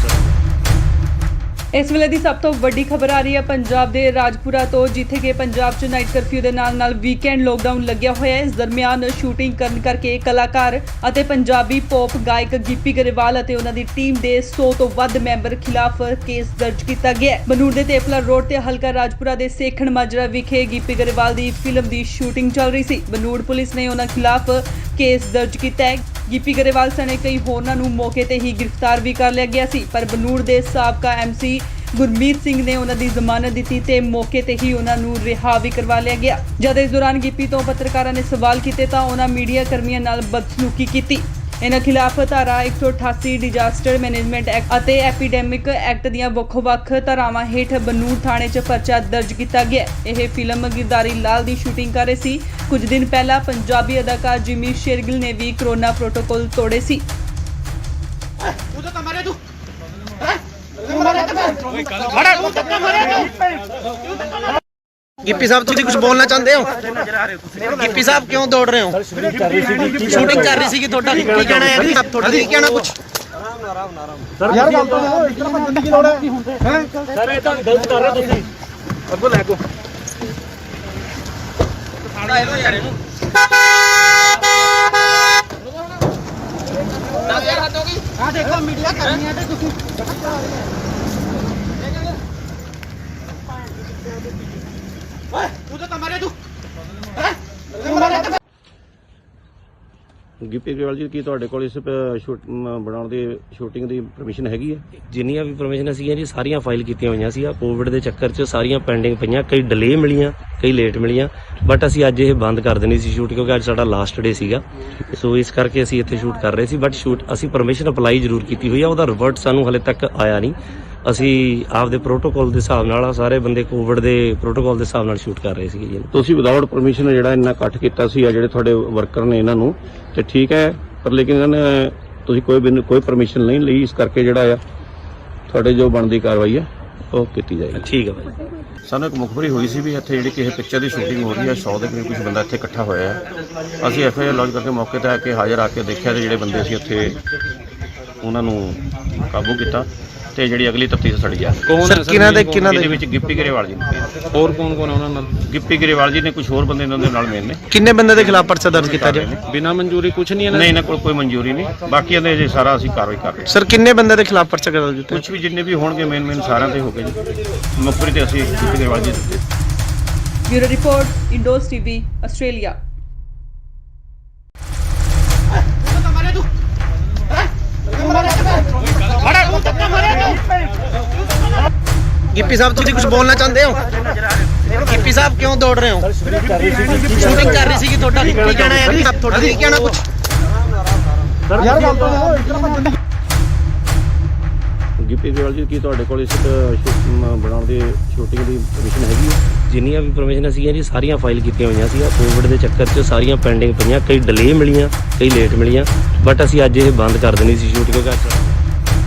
[SPEAKER 4] ਇਸ ਵੇਲੇ ਦੀ ਸਭ ਤੋਂ ਵੱਡੀ ਖਬਰ ਆ ਰਹੀ ਹੈ ਪੰਜਾਬ ਦੇ ਰਾਜਪੁਰਾ ਤੋਂ, ਜਿੱਥੇ ਕਿ ਪੰਜਾਬ 'ਚ ਨਾਈਟ ਕਰਫਿਊ ਦੇ ਨਾਲ ਵੀਕਐਂਡ ਲੋਕਡਾਊਨ ਲੱਗਿਆ ਹੋਇਆ ਹੈ। ਇਸ ਦਰਮਿਆਨ ਸ਼ੂਟਿੰਗ ਕਰਨ ਕਰਕੇ ਕਲਾਕਾਰ ਅਤੇ ਪੰਜਾਬੀ ਪੌਪ ਗਾਇਕ ਗਿੱਪੀ ਗਰੇਵਾਲ ਅਤੇ ਉਹਨਾਂ ਦੀ ਟੀਮ ਦੇ 100 ਤੋਂ ਵੱਧ ਮੈਂਬਰ ਖਿਲਾਫ ਕੇਸ ਦਰਜ ਕੀਤਾ ਗਿਆ ਹੈ। ਬਨੂੜ ਦੇ ਤੇਪਲਾ ਰੋਡ ਤੇ ਹਲਕਾ ਰਾਜਪੁਰਾ ਦੇ ਸੇਖਣ ਮਾਜਰਾ ਵਿਖੇ ਗਿੱਪੀ ਗਰੇਵਾਲ ਦੀ ਫਿਲਮ ਦੀ ਸ਼ੂਟਿੰਗ ਚੱਲ ਰਹੀ ਸੀ। ਬਨੂੜ ਪੁਲਿਸ ਨੇ ਉਹਨਾਂ ਖਿਲਾਫ ਕੇਸ ਦਰਜ ਕੀਤਾ ਹੈ। ਗਿੱਪੀ ਗਰੇਵਾਲ ਸਣੇ ਕਈ ਹੋਰਨਾਂ ਨੂੰ ਮੌਕੇ ਤੇ ਹੀ ਗ੍ਰਿਫਤਾਰ ਵੀ ਕਰ ਲਿਆ ਗਿਆ ਸੀ, ਪਰ ਬਨੂੜ ਦੇ ਸਾਬਕਾ MC ਗੁਰਮੀਤ ਸਿੰਘ ਨੇ ਉਹਨਾਂ ਦੀ ਜ਼ਮਾਨਤ ਦਿੱਤੀ ਤੇ ਮੌਕੇ ਤੇ ਹੀ ਉਹਨਾਂ ਨੂੰ ਰਿਹਾ ਵੀ ਕਰਵਾ ਲਿਆ ਗਿਆ। ਜਦ ਇਸ ਦੌਰਾਨ ਗਿੱਪੀ ਤੋਂ ਪੱਤਰਕਾਰਾਂ ਨੇ ਸਵਾਲ ਕੀਤੇ ਤਾਂ ਉਹਨਾਂ ਮੀਡੀਆ ਕਰਮੀਆਂ ਨਾਲ ਬਦਸਲੂਕੀ ਕੀਤੀ। ਇਹਨਾਂ ਖਿਲਾਫ ਧਾਰਾ 188 ਡਿਜ਼ਾਸਟਰ ਮੈਨੇਜਮੈਂਟ ਐਕਟ ਅਤੇ ਐਪੀਡੈਮਿਕ ਐਕਟ ਦੀਆਂ ਵੱਖ-ਵੱਖ ਧਾਰਾਵਾਂ ਹੇਠ ਬਨੂੜ ਥਾਣੇ 'ਚ ਪਰਚਾ ਦਰਜ ਕੀਤਾ ਗਿਆ। ਇਹ ਫਿਲਮ ਗਿਰਦਾਰੀ ਲਾਲ ਦੀ ਸ਼ੂਟਿੰਗ ਕਰ ਰਹੇ ਸੀ। ਕੁਝ ਦਿਨ ਪਹਿਲਾਂ ਪੰਜਾਬੀ ਅਦਾਕਾਰ ਜਿਮੀ ਸ਼ੇਰਗਿਲ ਨੇ ਵੀ ਕਰੋਨਾ ਪ੍ਰੋਟੋਕਾਲ ਤੋੜੇ ਸੀ।
[SPEAKER 1] ਗਿੱਪੀ ਸਾਹਿਬ ਤੁਸੀਂ ਕੁਝ ਬੋਲਣਾ ਚਾਹੁੰਦੇ ਹੋ? ਗਿੱਪੀ ਸਾਹਿਬ ਕਿਉਂ ਦੌੜ ਰਹੇ ਹੋ? ਸ਼ੂਟਿੰਗ ਕਰ ਰਹੀ ਸੀ ਤੁਹਾਡਾ ਕੀ ਕਹਿਣਾ ਹੈ ਜੀ? ਤੁਹਾਡਾ ਕੀ ਕਹਿਣਾ ਕੁਝ?
[SPEAKER 5] ਯਾਰ ਗੱਲ ਤਾਂ ਇੱਧਰ ਭੱਜਣ ਦੀ ਲੋੜ ਹੈ? ਸਰ ਇਹ ਤਾਂ ਗਲਤ ਕਰ ਰਹੇ ਤੁਸੀਂ। ਅੱਗੋਂ ਲੈ ਕੋ ਆ ਦੇਖੋ ਮੀਡੀਆ ਕਰਨੀ ਹੈ ਤੇ ਤੁਸੀਂ
[SPEAKER 2] ਗਿੱਪੀ ਗਰੇਵਾਲ ਜੀ ਕੀ ਤੁਹਾਡੇ ਕੋਲ ਇਸ ਬਣਾਉਣ ਦੀ ਸ਼ੂਟਿੰਗ ਦੀ ਪਰਮਿਸ਼ਨ ਹੈਗੀ ਹੈ?
[SPEAKER 3] ਜਿੰਨੀਆਂ ਵੀ ਪਰਮਿਸ਼ਨ ਸੀਗੀਆਂ ਜੀ ਸਾਰੀਆਂ ਫਾਈਲ ਕੀਤੀਆਂ ਹੋਈਆਂ ਸੀ। ਕੋਵਿਡ ਦੇ ਚੱਕਰ 'ਚ ਸਾਰੀਆਂ ਪੈਂਡਿੰਗ ਪਈਆਂ, ਕਈ ਡਿਲੇ ਮਿਲੀਆਂ, ਕਈ ਲੇਟ ਮਿਲੀਆਂ, ਬਟ ਅਸੀਂ ਅੱਜ ਇਹ ਬੰਦ ਕਰ ਦੇਣੀ ਸੀ ਸ਼ੂਟ ਕਿਉਂਕਿ ਅੱਜ ਸਾਡਾ ਲਾਸਟ ਡੇ ਸੀਗਾ। ਸੋ ਇਸ ਕਰਕੇ ਅਸੀਂ ਇੱਥੇ ਸ਼ੂਟ ਕਰ ਰਹੇ ਸੀ, ਬਟ ਸ਼ੂਟ ਅਸੀਂ ਪਰਮਿਸ਼ਨ ਅਪਲਾਈ ਜ਼ਰੂਰ ਕੀਤੀ ਹੋਈ ਆ, ਉਹਦਾ ਰਿਵਰਟ ਸਾਨੂੰ ਹਲੇ ਤੱਕ ਆਇਆ ਨਹੀਂ। ਅਸੀਂ ਆਪਦੇ ਪ੍ਰੋਟੋਕਾਲ ਦੇ ਹਿਸਾਬ ਨਾਲ ਸਾਰੇ ਬੰਦੇ ਕੋਵਿਡ ਦੇ ਪ੍ਰੋਟੋਕਾਲ ਦੇ ਹਿਸਾਬ ਨਾਲ ਸ਼ੂਟ ਕਰ ਰਹੇ ਸੀਗੇ ਜੀ।
[SPEAKER 2] ਤੁਸੀਂ ਵਿਦਆਊਟ ਪਰਮਿਸ਼ਨ ਜਿਹੜਾ ਇੰਨਾ ਇਕੱਠ ਕੀਤਾ ਸੀ ਆ ਜਿਹੜੇ ਤੁਹਾਡੇ ਵਰਕਰ ਨੇ ਇਹਨਾਂ ਨੂੰ, ਤੇ ਠੀਕ ਹੈ, ਪਰ ਲੇਕਿਨ ਇਹਨਾਂ ਨੇ ਤੁਸੀਂ ਕੋਈ ਪਰਮਿਸ਼ਨ ਨਹੀਂ ਲਈ, ਇਸ ਕਰਕੇ ਜਿਹੜਾ ਆ ਤੁਹਾਡੇ ਜੋ ਬਣਦੀ ਕਾਰਵਾਈ ਹੈ ਉਹ ਕੀਤੀ ਜਾਏਗੀ।
[SPEAKER 3] ਠੀਕ ਹੈ ਭਾਈ।
[SPEAKER 2] ਸਾਨੂੰ ਇੱਕ ਮੁਖਬਰੀ ਹੋਈ ਸੀ ਵੀ ਇੱਥੇ ਜਿਹੜੀ ਕਿਸੇ ਪਿਕਚਰ ਦੀ ਸ਼ੂਟਿੰਗ ਹੋ ਰਹੀ ਹੈ, 100 ਦੇ ਕਰੀਬ ਕੁਝ ਬੰਦਾ ਇੱਥੇ ਇਕੱਠਾ ਹੋਇਆ ਹੈ। ਅਸੀਂ FIR ਲੌਂਚ ਕਰਕੇ ਮੌਕੇ ਤੇ ਆ ਕੇ ਹਾਜ਼ਰ ਆ ਕੇ ਦੇਖਿਆ ਤੇ ਜਿਹੜੇ ਬੰਦੇ ਸੀ ਉੱਥੇ ਉਹਨਾਂ ਨੂੰ ਕਾਬੂ ਕੀਤਾ ਤੇ ਜਿਹੜੀ ਅਗਲੀ ਤਫਤੀਸ਼ ਸਾਡੀ ਆ।
[SPEAKER 6] ਕੌਣ ਹੈ
[SPEAKER 1] ਕਿਹਨਾਂ ਦੇ
[SPEAKER 2] ਇਹਦੇ ਵਿੱਚ ਗਿੱਪੀ ਗਰੇਵਾਲ ਜੀ ਨੇ,
[SPEAKER 6] ਹੋਰ ਕੌਣ ਕੌਣ ਉਹਨਾਂ ਨਾਲ?
[SPEAKER 2] ਗਿੱਪੀ ਗਰੇਵਾਲ ਜੀ ਨੇ, ਕੁਝ ਹੋਰ ਬੰਦੇ ਇਹਨਾਂ ਦੇ ਨਾਲ ਮੇਲ ਨੇ।
[SPEAKER 1] ਕਿੰਨੇ ਬੰਦੇ ਦੇ ਖਿਲਾਫ ਪਰਚਾ ਦਰਜ ਕੀਤਾ ਜੀ?
[SPEAKER 6] ਬਿਨਾਂ ਮਨਜ਼ੂਰੀ ਕੁਝ ਨਹੀਂ ਇਹਨਾਂ
[SPEAKER 2] ਨਹੀਂ, ਇਹਨਾਂ ਕੋਲ ਕੋਈ ਮਨਜ਼ੂਰੀ ਨਹੀਂ। ਬਾਕੀ ਇਹਦੇ ਜੇ ਸਾਰਾ ਅਸੀਂ ਕਾਰਵਾਈ ਕਰ ਰਹੇ ਹਾਂ।
[SPEAKER 1] ਸਰ ਕਿੰਨੇ ਬੰਦੇ ਦੇ ਖਿਲਾਫ ਪਰਚਾ ਦਰਜ ਕੀਤਾ?
[SPEAKER 2] ਕੁਝ ਵੀ ਜਿੰਨੇ ਵੀ ਹੋਣਗੇ ਮੇਨ ਸਾਰਿਆਂ ਤੇ ਹੋ ਗਏ ਜੀ। ਮੁਖਬਰੀ ਤੇ ਅਸੀਂ ਗਿੱਪੀ ਗਰੇਵਾਲ ਜੀ ਦਿੱਤੇ।
[SPEAKER 4] Bureau report, Indos TV, Australia.
[SPEAKER 1] Gippy sahib ਤੁਸੀਂ ਕੁਝ ਬੋਲਣਾ ਚਾਹੁੰਦੇ ਹੋ? ਗਿੱਪੀ ਸਾਹਿਬ ਕਿਉਂ ਦੌੜ ਰਹੇ ਹੋ? ਸ਼ੂਟਿੰਗ ਕਰ ਰਹੀ ਸੀ ਤੁਹਾਡਾ ਕੀ ਕਹਿਣਾ ਹੈ ਜੀ? ਤੁਹਾਡਾ ਕੀ ਕਹਿਣਾ ਕੁਝ?
[SPEAKER 5] ਯਾਰ ਗੱਲ ਤਾਂ ਇੱਧਰ ਭੱਜਣ
[SPEAKER 2] ਗਿੱਪੀ ਗਰੇਵਾਲ ਜੀ ਕੀ ਤੁਹਾਡੇ ਕੋਲ ਇਸ ਬਣਾਉਣ ਦੀ ਸ਼ੂਟਿੰਗ ਦੀ ਪਰਮਿਸ਼ਨ ਹੈਗੀ ਹੈ?
[SPEAKER 3] ਜਿੰਨੀਆਂ ਵੀ ਪਰਮਿਸ਼ਨ ਸੀਗੀਆਂ ਜੀ ਸਾਰੀਆਂ ਫਾਈਲ ਕੀਤੀਆਂ ਹੋਈਆਂ ਸੀ। ਕੋਵਿਡ ਦੇ ਚੱਕਰ 'ਚ ਸਾਰੀਆਂ ਪੈਂਡਿੰਗ ਪਈਆਂ, ਕਈ ਡਿਲੇ ਮਿਲੀਆਂ, ਕਈ ਲੇਟ ਮਿਲੀਆਂ, ਬਟ ਅਸੀਂ ਅੱਜ ਇਹ ਬੰਦ ਕਰ ਦੇਣੀ ਸੀ ਸ਼ੂਟ ਕਿਉਂਕਿ ਅੱਜ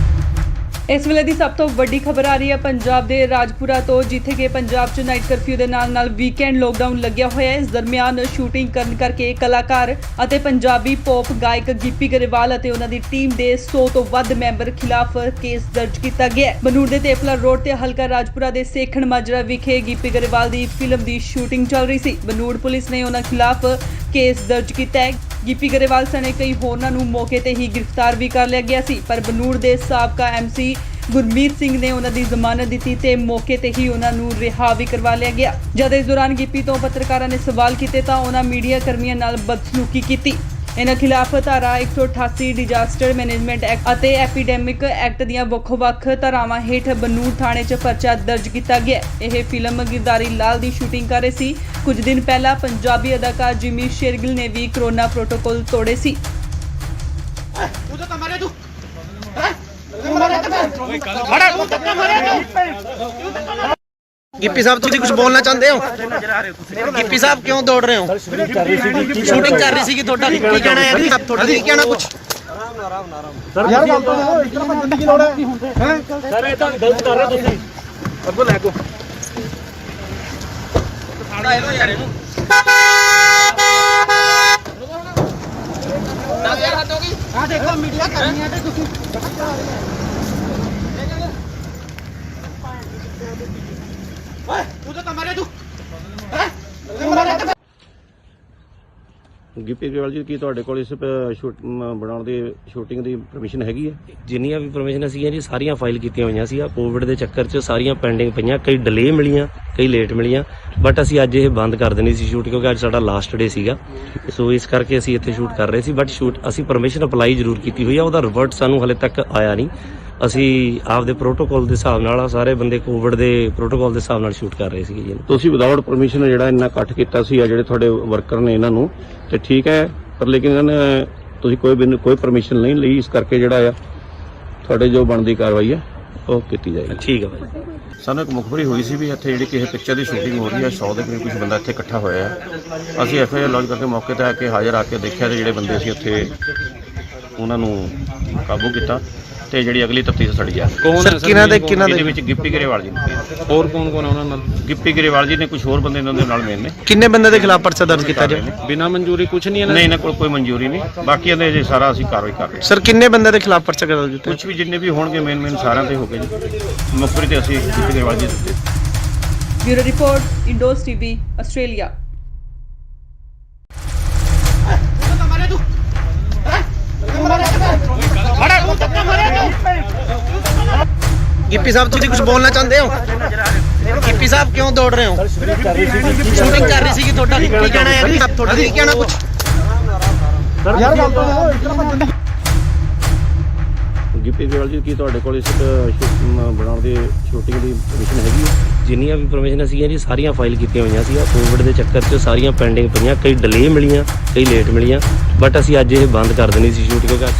[SPEAKER 4] ਇਸ ਵੇਲੇ ਦੀ ਸਭ ਤੋਂ ਵੱਡੀ ਖਬਰ ਆ ਰਹੀ ਹੈ ਪੰਜਾਬ ਦੇ ਰਾਜਪੁਰਾ ਤੋਂ, ਜਿੱਥੇ ਕਿ ਪੰਜਾਬ 'ਚ ਨਾਈਟ ਕਰਫਿਊ ਦੇ ਨਾਲ ਵੀਕਐਂਡ ਲੋਕਡਾਊਨ ਲੱਗਿਆ ਹੋਇਆ ਹੈ। ਇਸ ਦਰਮਿਆਨ ਸ਼ੂਟਿੰਗ ਕਰਨ ਕਰਕੇ ਕਲਾਕਾਰ ਅਤੇ ਪੰਜਾਬੀ ਪੌਪ ਗਾਇਕ ਗਿੱਪੀ ਗਰੇਵਾਲ ਅਤੇ ਉਹਨਾਂ ਦੀ ਟੀਮ ਦੇ 100 ਤੋਂ ਵੱਧ ਮੈਂਬਰ ਖਿਲਾਫ ਕੇਸ ਦਰਜ ਕੀਤਾ ਗਿਆ ਹੈ। ਬਨੂੜ ਦੇ ਤੇਪਲਾ ਰੋਡ ਤੇ ਹਲਕਾ ਰਾਜਪੁਰਾ ਦੇ ਸੇਖਣ ਮਾਜਰਾ ਵਿਖੇ ਗਿੱਪੀ ਗਰੇਵਾਲ ਦੀ ਫਿਲਮ ਦੀ ਸ਼ੂਟਿੰਗ ਚੱਲ ਰਹੀ ਸੀ। ਬਨੂੜ ਪੁਲਿਸ ਨੇ ਉਹਨਾਂ ਖਿਲਾਫ ਕੇਸ ਦਰਜ ਕੀਤਾ ਹੈ। ਗਿੱਪੀ ਗਰੇਵਾਲ ਸਣੇ ਕਈ ਹੋਰਨਾਂ ਨੂੰ ਮੌਕੇ ਤੇ ਹੀ ਗ੍ਰਿਫਤਾਰ ਵੀ ਕਰ ਲਿਆ ਗਿਆ ਸੀ, ਪਰ ਬਨੂੜ ਦੇ ਸਾਬਕਾ MC ਗੁਰਮੀਤ ਸਿੰਘ ਨੇ ਉਹਨਾਂ ਦੀ ਜ਼ਮਾਨਤ ਦਿੱਤੀ ਤੇ ਮੌਕੇ ਤੇ ਹੀ ਉਹਨਾਂ ਨੂੰ ਰਿਹਾ ਵੀ ਕਰਵਾ ਲਿਆ ਗਿਆ। ਜਦ ਇਸ ਦੌਰਾਨ ਗਿੱਪੀ ਤੋਂ ਪੱਤਰਕਾਰਾਂ ਨੇ ਸਵਾਲ ਕੀਤੇ ਤਾਂ ਉਹਨਾਂ ਮੀਡੀਆ ਕਰਮੀਆਂ ਨਾਲ ਬਦਸਲੂਕੀ ਕੀਤੀ। ਇਹਨਾਂ ਖਿਲਾਫ ਧਾਰਾ 188 ਡਿਜ਼ਾਸਟਰ ਮੈਨੇਜਮੈਂਟ ਐਕਟ ਅਤੇ ਐਪੀਡੈਮਿਕ ਐਕਟ ਦੀਆਂ ਵੱਖ-ਵੱਖ ਧਾਰਾਵਾਂ ਹੇਠ ਬਨੂੜ ਥਾਣੇ 'ਚ ਪਰਚਾ ਦਰਜ ਕੀਤਾ ਗਿਆ। ਇਹ ਫਿਲਮ ਗਿਰਦਾਰੀ ਲਾਲ ਦੀ ਸ਼ੂਟਿੰਗ ਕਰ ਰਹੇ ਸੀ। ਕੁਝ ਦਿਨ ਪਹਿਲਾਂ ਪੰਜਾਬੀ ਅਦਾਕਾਰ ਜਿਮੀ ਸ਼ੇਰਗਿਲ ਨੇ ਵੀ ਕਰੋਨਾ ਪ੍ਰੋਟੋਕਾਲ ਤੋੜੇ ਸੀ।
[SPEAKER 1] ਗਿੱਪੀ ਸਾਹਿਬ ਤੁਸੀਂ ਕੁਝ ਬੋਲਣਾ ਚਾਹੁੰਦੇ ਹੋ? ਗਿੱਪੀ ਸਾਹਿਬ ਕਿਉਂ ਦੌੜ ਰਹੇ ਹੋ? ਸ਼ੂਟਿੰਗ ਕਰ ਰਹੀ ਸੀਗੀ ਤੁਹਾਡਾ ਕੀ ਕਹਿਣਾ ਹੈ? ਤੁਹਾਡਾ ਕੀ ਕਹਿਣਾ ਕੁਝ?
[SPEAKER 5] ਯਾਰ ਗੱਲ ਤਾਂ ਇਸ ਤਰ੍ਹਾਂ ਭੱਜਣ ਦੀ ਲੋੜ ਹੈ ਸਰ ਇਹ ਤਾਂ ਗਲਤ ਕਰ ਰਹੇ ਹੋ ਤੁਸੀਂ ਅੱਗੋਂ ਲੈ ਕੋ
[SPEAKER 1] ਸਾੜਾ ਇਹਨੂੰ ਯਾਰ ਇਹਨੂੰ 10000 ਹੱਦ ਹੋ ਗਈ। ਆ ਦੇਖੋ ਮੀਡੀਆ ਕਰਨੀ ਹੈ ਤੇ ਤੁਸੀਂ ਓਏ ਤੂੰ ਤਾਂ ਮਾਰੇ ਤੂੰ
[SPEAKER 2] ਗਿੱਪੀ ਗਰੇਵਾਲ ਜੀ ਕੀ ਤੁਹਾਡੇ ਕੋਲ ਇਸ ਬਣਾਉਣ ਦੀ ਸ਼ੂਟਿੰਗ ਦੀ ਪਰਮਿਸ਼ਨ ਹੈਗੀ ਹੈ?
[SPEAKER 3] ਜਿੰਨੀਆਂ ਵੀ ਪਰਮਿਸ਼ਨਾਂ ਸੀਗੀਆਂ ਜੀ ਸਾਰੀਆਂ ਫਾਈਲ ਕੀਤੀਆਂ ਹੋਈਆਂ ਸੀ। ਕੋਵਿਡ ਦੇ ਚੱਕਰ 'ਚ ਸਾਰੀਆਂ ਪੈਂਡਿੰਗ ਪਈਆਂ, ਕਈ ਡਿਲੇ ਮਿਲੀਆਂ, ਕਈ ਲੇਟ ਮਿਲੀਆਂ, ਬਟ ਅਸੀਂ ਅੱਜ ਇਹ ਬੰਦ ਕਰ ਦੇਣੀ ਸੀ ਸ਼ੂਟ ਕਿਉਂਕਿ ਅੱਜ ਸਾਡਾ ਲਾਸਟ ਡੇ ਸੀਗਾ। ਸੋ ਇਸ ਕਰਕੇ ਅਸੀਂ ਇੱਥੇ ਸ਼ੂਟ ਕਰ ਰਹੇ ਸੀ, ਬਟ ਸ਼ੂਟ ਅਸੀਂ ਪਰਮਿਸ਼ਨ ਅਪਲਾਈ ਜ਼ਰੂਰ ਕੀਤੀ ਹੋਈ ਆ, ਉਹਦਾ ਰਿਵਰਟ ਸਾਨੂੰ ਹਲੇ ਤੱਕ ਆਇਆ ਨਹੀਂ। ਅਸੀਂ ਆਪਦੇ ਪ੍ਰੋਟੋਕਾਲ ਦੇ ਹਿਸਾਬ ਨਾਲ ਸਾਰੇ ਬੰਦੇ ਕੋਵਿਡ ਦੇ ਪ੍ਰੋਟੋਕਾਲ ਦੇ ਹਿਸਾਬ ਨਾਲ ਸ਼ੂਟ ਕਰ ਰਹੇ ਸੀਗੇ ਜੀ।
[SPEAKER 2] ਤੁਸੀਂ ਵਿਦਆਊਟ ਪਰਮਿਸ਼ਨ ਜਿਹੜਾ ਇੰਨਾ ਇਕੱਠ ਕੀਤਾ ਸੀ ਆ ਜਿਹੜੇ ਤੁਹਾਡੇ ਵਰਕਰ ਨੇ ਇਹਨਾਂ ਨੂੰ, ਤੇ ਠੀਕ ਹੈ, ਪਰ ਲੇਕਿਨ ਇਹਨਾਂ ਨੇ ਤੁਸੀਂ ਕੋਈ ਪਰਮਿਸ਼ਨ ਨਹੀਂ ਲਈ, ਇਸ ਕਰਕੇ ਜਿਹੜਾ ਆ ਤੁਹਾਡੇ ਜੋ ਬਣਦੀ ਕਾਰਵਾਈ ਹੈ ਉਹ ਕੀਤੀ ਜਾਏਗੀ।
[SPEAKER 3] ਠੀਕ ਹੈ ਭਾਈ।
[SPEAKER 2] ਸਾਨੂੰ ਇੱਕ ਮੁਖਬਰੀ ਹੋਈ ਸੀ ਵੀ ਇੱਥੇ ਜਿਹੜੀ ਕਿਸੇ ਪਿਕਚਰ ਦੀ ਸ਼ੂਟਿੰਗ ਹੋ ਰਹੀ ਹੈ, 100 ਦੇ ਕਰੀਬ ਕੁਝ ਬੰਦਾ ਇੱਥੇ ਇਕੱਠਾ ਹੋਇਆ ਹੈ। ਅਸੀਂ ਐਫਆਈਆਰ ਲੌਂਚ ਕਰਕੇ ਮੌਕੇ ਤੇ ਆ ਕੇ ਹਾਜ਼ਰ ਆ ਕੇ ਦੇਖਿਆ ਤੇ ਜਿਹੜੇ ਬੰਦੇ ਸੀ ਉੱਥੇ ਉਹਨਾਂ ਨੂੰ ਕਾਬੂ ਕੀਤਾ ਤੇ ਜਿਹੜੀ ਅਗਲੀ ਤਫਤੀਸ਼ ਸਾਡੀ ਆ।
[SPEAKER 1] ਸਰ ਕਿਹਨਾਂ ਦੇ
[SPEAKER 2] ਇਹਦੇ ਵਿੱਚ ਗਿੱਪੀ ਗਰੇਵਾਲ ਜੀ ਨੇ,
[SPEAKER 6] ਹੋਰ ਕੌਣ ਕੌਣ ਆ ਉਹਨਾਂ ਨਾਲ?
[SPEAKER 2] ਗਿੱਪੀ ਗਰੇਵਾਲ ਜੀ ਨੇ, ਕੁਝ ਹੋਰ ਬੰਦੇ ਇਹਨਾਂ ਦੇ ਨਾਲ ਮੇਨ ਨੇ।
[SPEAKER 1] ਕਿੰਨੇ ਬੰਦੇ ਦੇ ਖਿਲਾਫ ਪਰਚਾ ਦਰਜ ਕੀਤਾ ਜੀ?
[SPEAKER 6] ਬਿਨਾਂ ਮਨਜ਼ੂਰੀ ਕੁਝ ਨਹੀਂ ਇਹਨਾਂ
[SPEAKER 2] ਨਹੀਂ, ਇਹਨਾਂ ਕੋਲ ਕੋਈ ਮਨਜ਼ੂਰੀ ਨਹੀਂ, ਬਾਕੀ ਇਹਦੇ ਜੇ ਸਾਰਾ ਅਸੀਂ ਕਾਰਵਾਈ ਕਰ ਰਹੇ ਹਾਂ।
[SPEAKER 1] ਸਰ ਕਿੰਨੇ ਬੰਦੇ ਦੇ ਖਿਲਾਫ ਪਰਚਾ ਦਰਜ ਕੀਤਾ?
[SPEAKER 2] ਕੁਝ ਵੀ ਜਿੰਨੇ ਵੀ ਹੋਣਗੇ ਮੇਨ ਸਾਰਿਆਂ ਤੇ ਹੋ ਗਏ ਜੀ। ਮੁਖਬਰੀ ਤੇ ਅਸੀਂ ਗਿੱਪੀ ਗਰੇਵਾਲ ਜੀ ਦਿੱਤੇ।
[SPEAKER 4] Bureau report, Indos TV, Australia.
[SPEAKER 1] Gippy sahib ਤੁਸੀਂ ਕੁਝ ਬੋਲਣਾ ਚਾਹੁੰਦੇ ਹੋ? ਗਿੱਪੀ ਸਾਹਿਬ ਕਿਉਂ ਦੌੜ ਰਹੇ ਹੋ? ਸ਼ੂਟਿੰਗ ਕਰ ਰਹੀ ਸੀਗੀ ਤੁਹਾਡਾ ਕੀ ਕਹਿਣਾ ਹੈ? ਤੁਹਾਡਾ ਕੀ ਕਹਿਣਾ ਕੁਝ?
[SPEAKER 5] ਯਾਰ ਗੱਲ ਤਾਂ ਇਸ ਤਰ੍ਹਾਂ ਭੱਜਣ ਦੀ
[SPEAKER 2] ਗਿੱਪੀ ਗਰੇਵਾਲ ਜੀ ਕੀ ਤੁਹਾਡੇ ਕੋਲ ਇਸ ਬਣਾਉਣ ਦੀ ਸ਼ੂਟਿੰਗ ਦੀ ਪਰਮਿਸ਼ਨ ਹੈਗੀ ਹੈ?
[SPEAKER 3] ਜਿੰਨੀਆਂ ਵੀ ਪਰਮਿਸ਼ਨਾਂ ਸੀਗੀਆਂ ਜੀ ਸਾਰੀਆਂ ਫਾਈਲ ਕੀਤੀਆਂ ਹੋਈਆਂ ਸੀ। ਕੋਵਿਡ ਦੇ ਚੱਕਰ 'ਚ ਸਾਰੀਆਂ ਪੈਂਡਿੰਗ ਪਈਆਂ, ਕਈ ਡਿਲੇ ਮਿਲੀਆਂ, ਕਈ ਲੇਟ ਮਿਲੀਆਂ, ਬਟ ਅਸੀਂ ਅੱਜ ਇਹ ਬੰਦ ਕਰ ਦੇਣੀ ਸੀ ਸ਼ੂਟ ਕਿਉਂਕਿ ਅੱਜ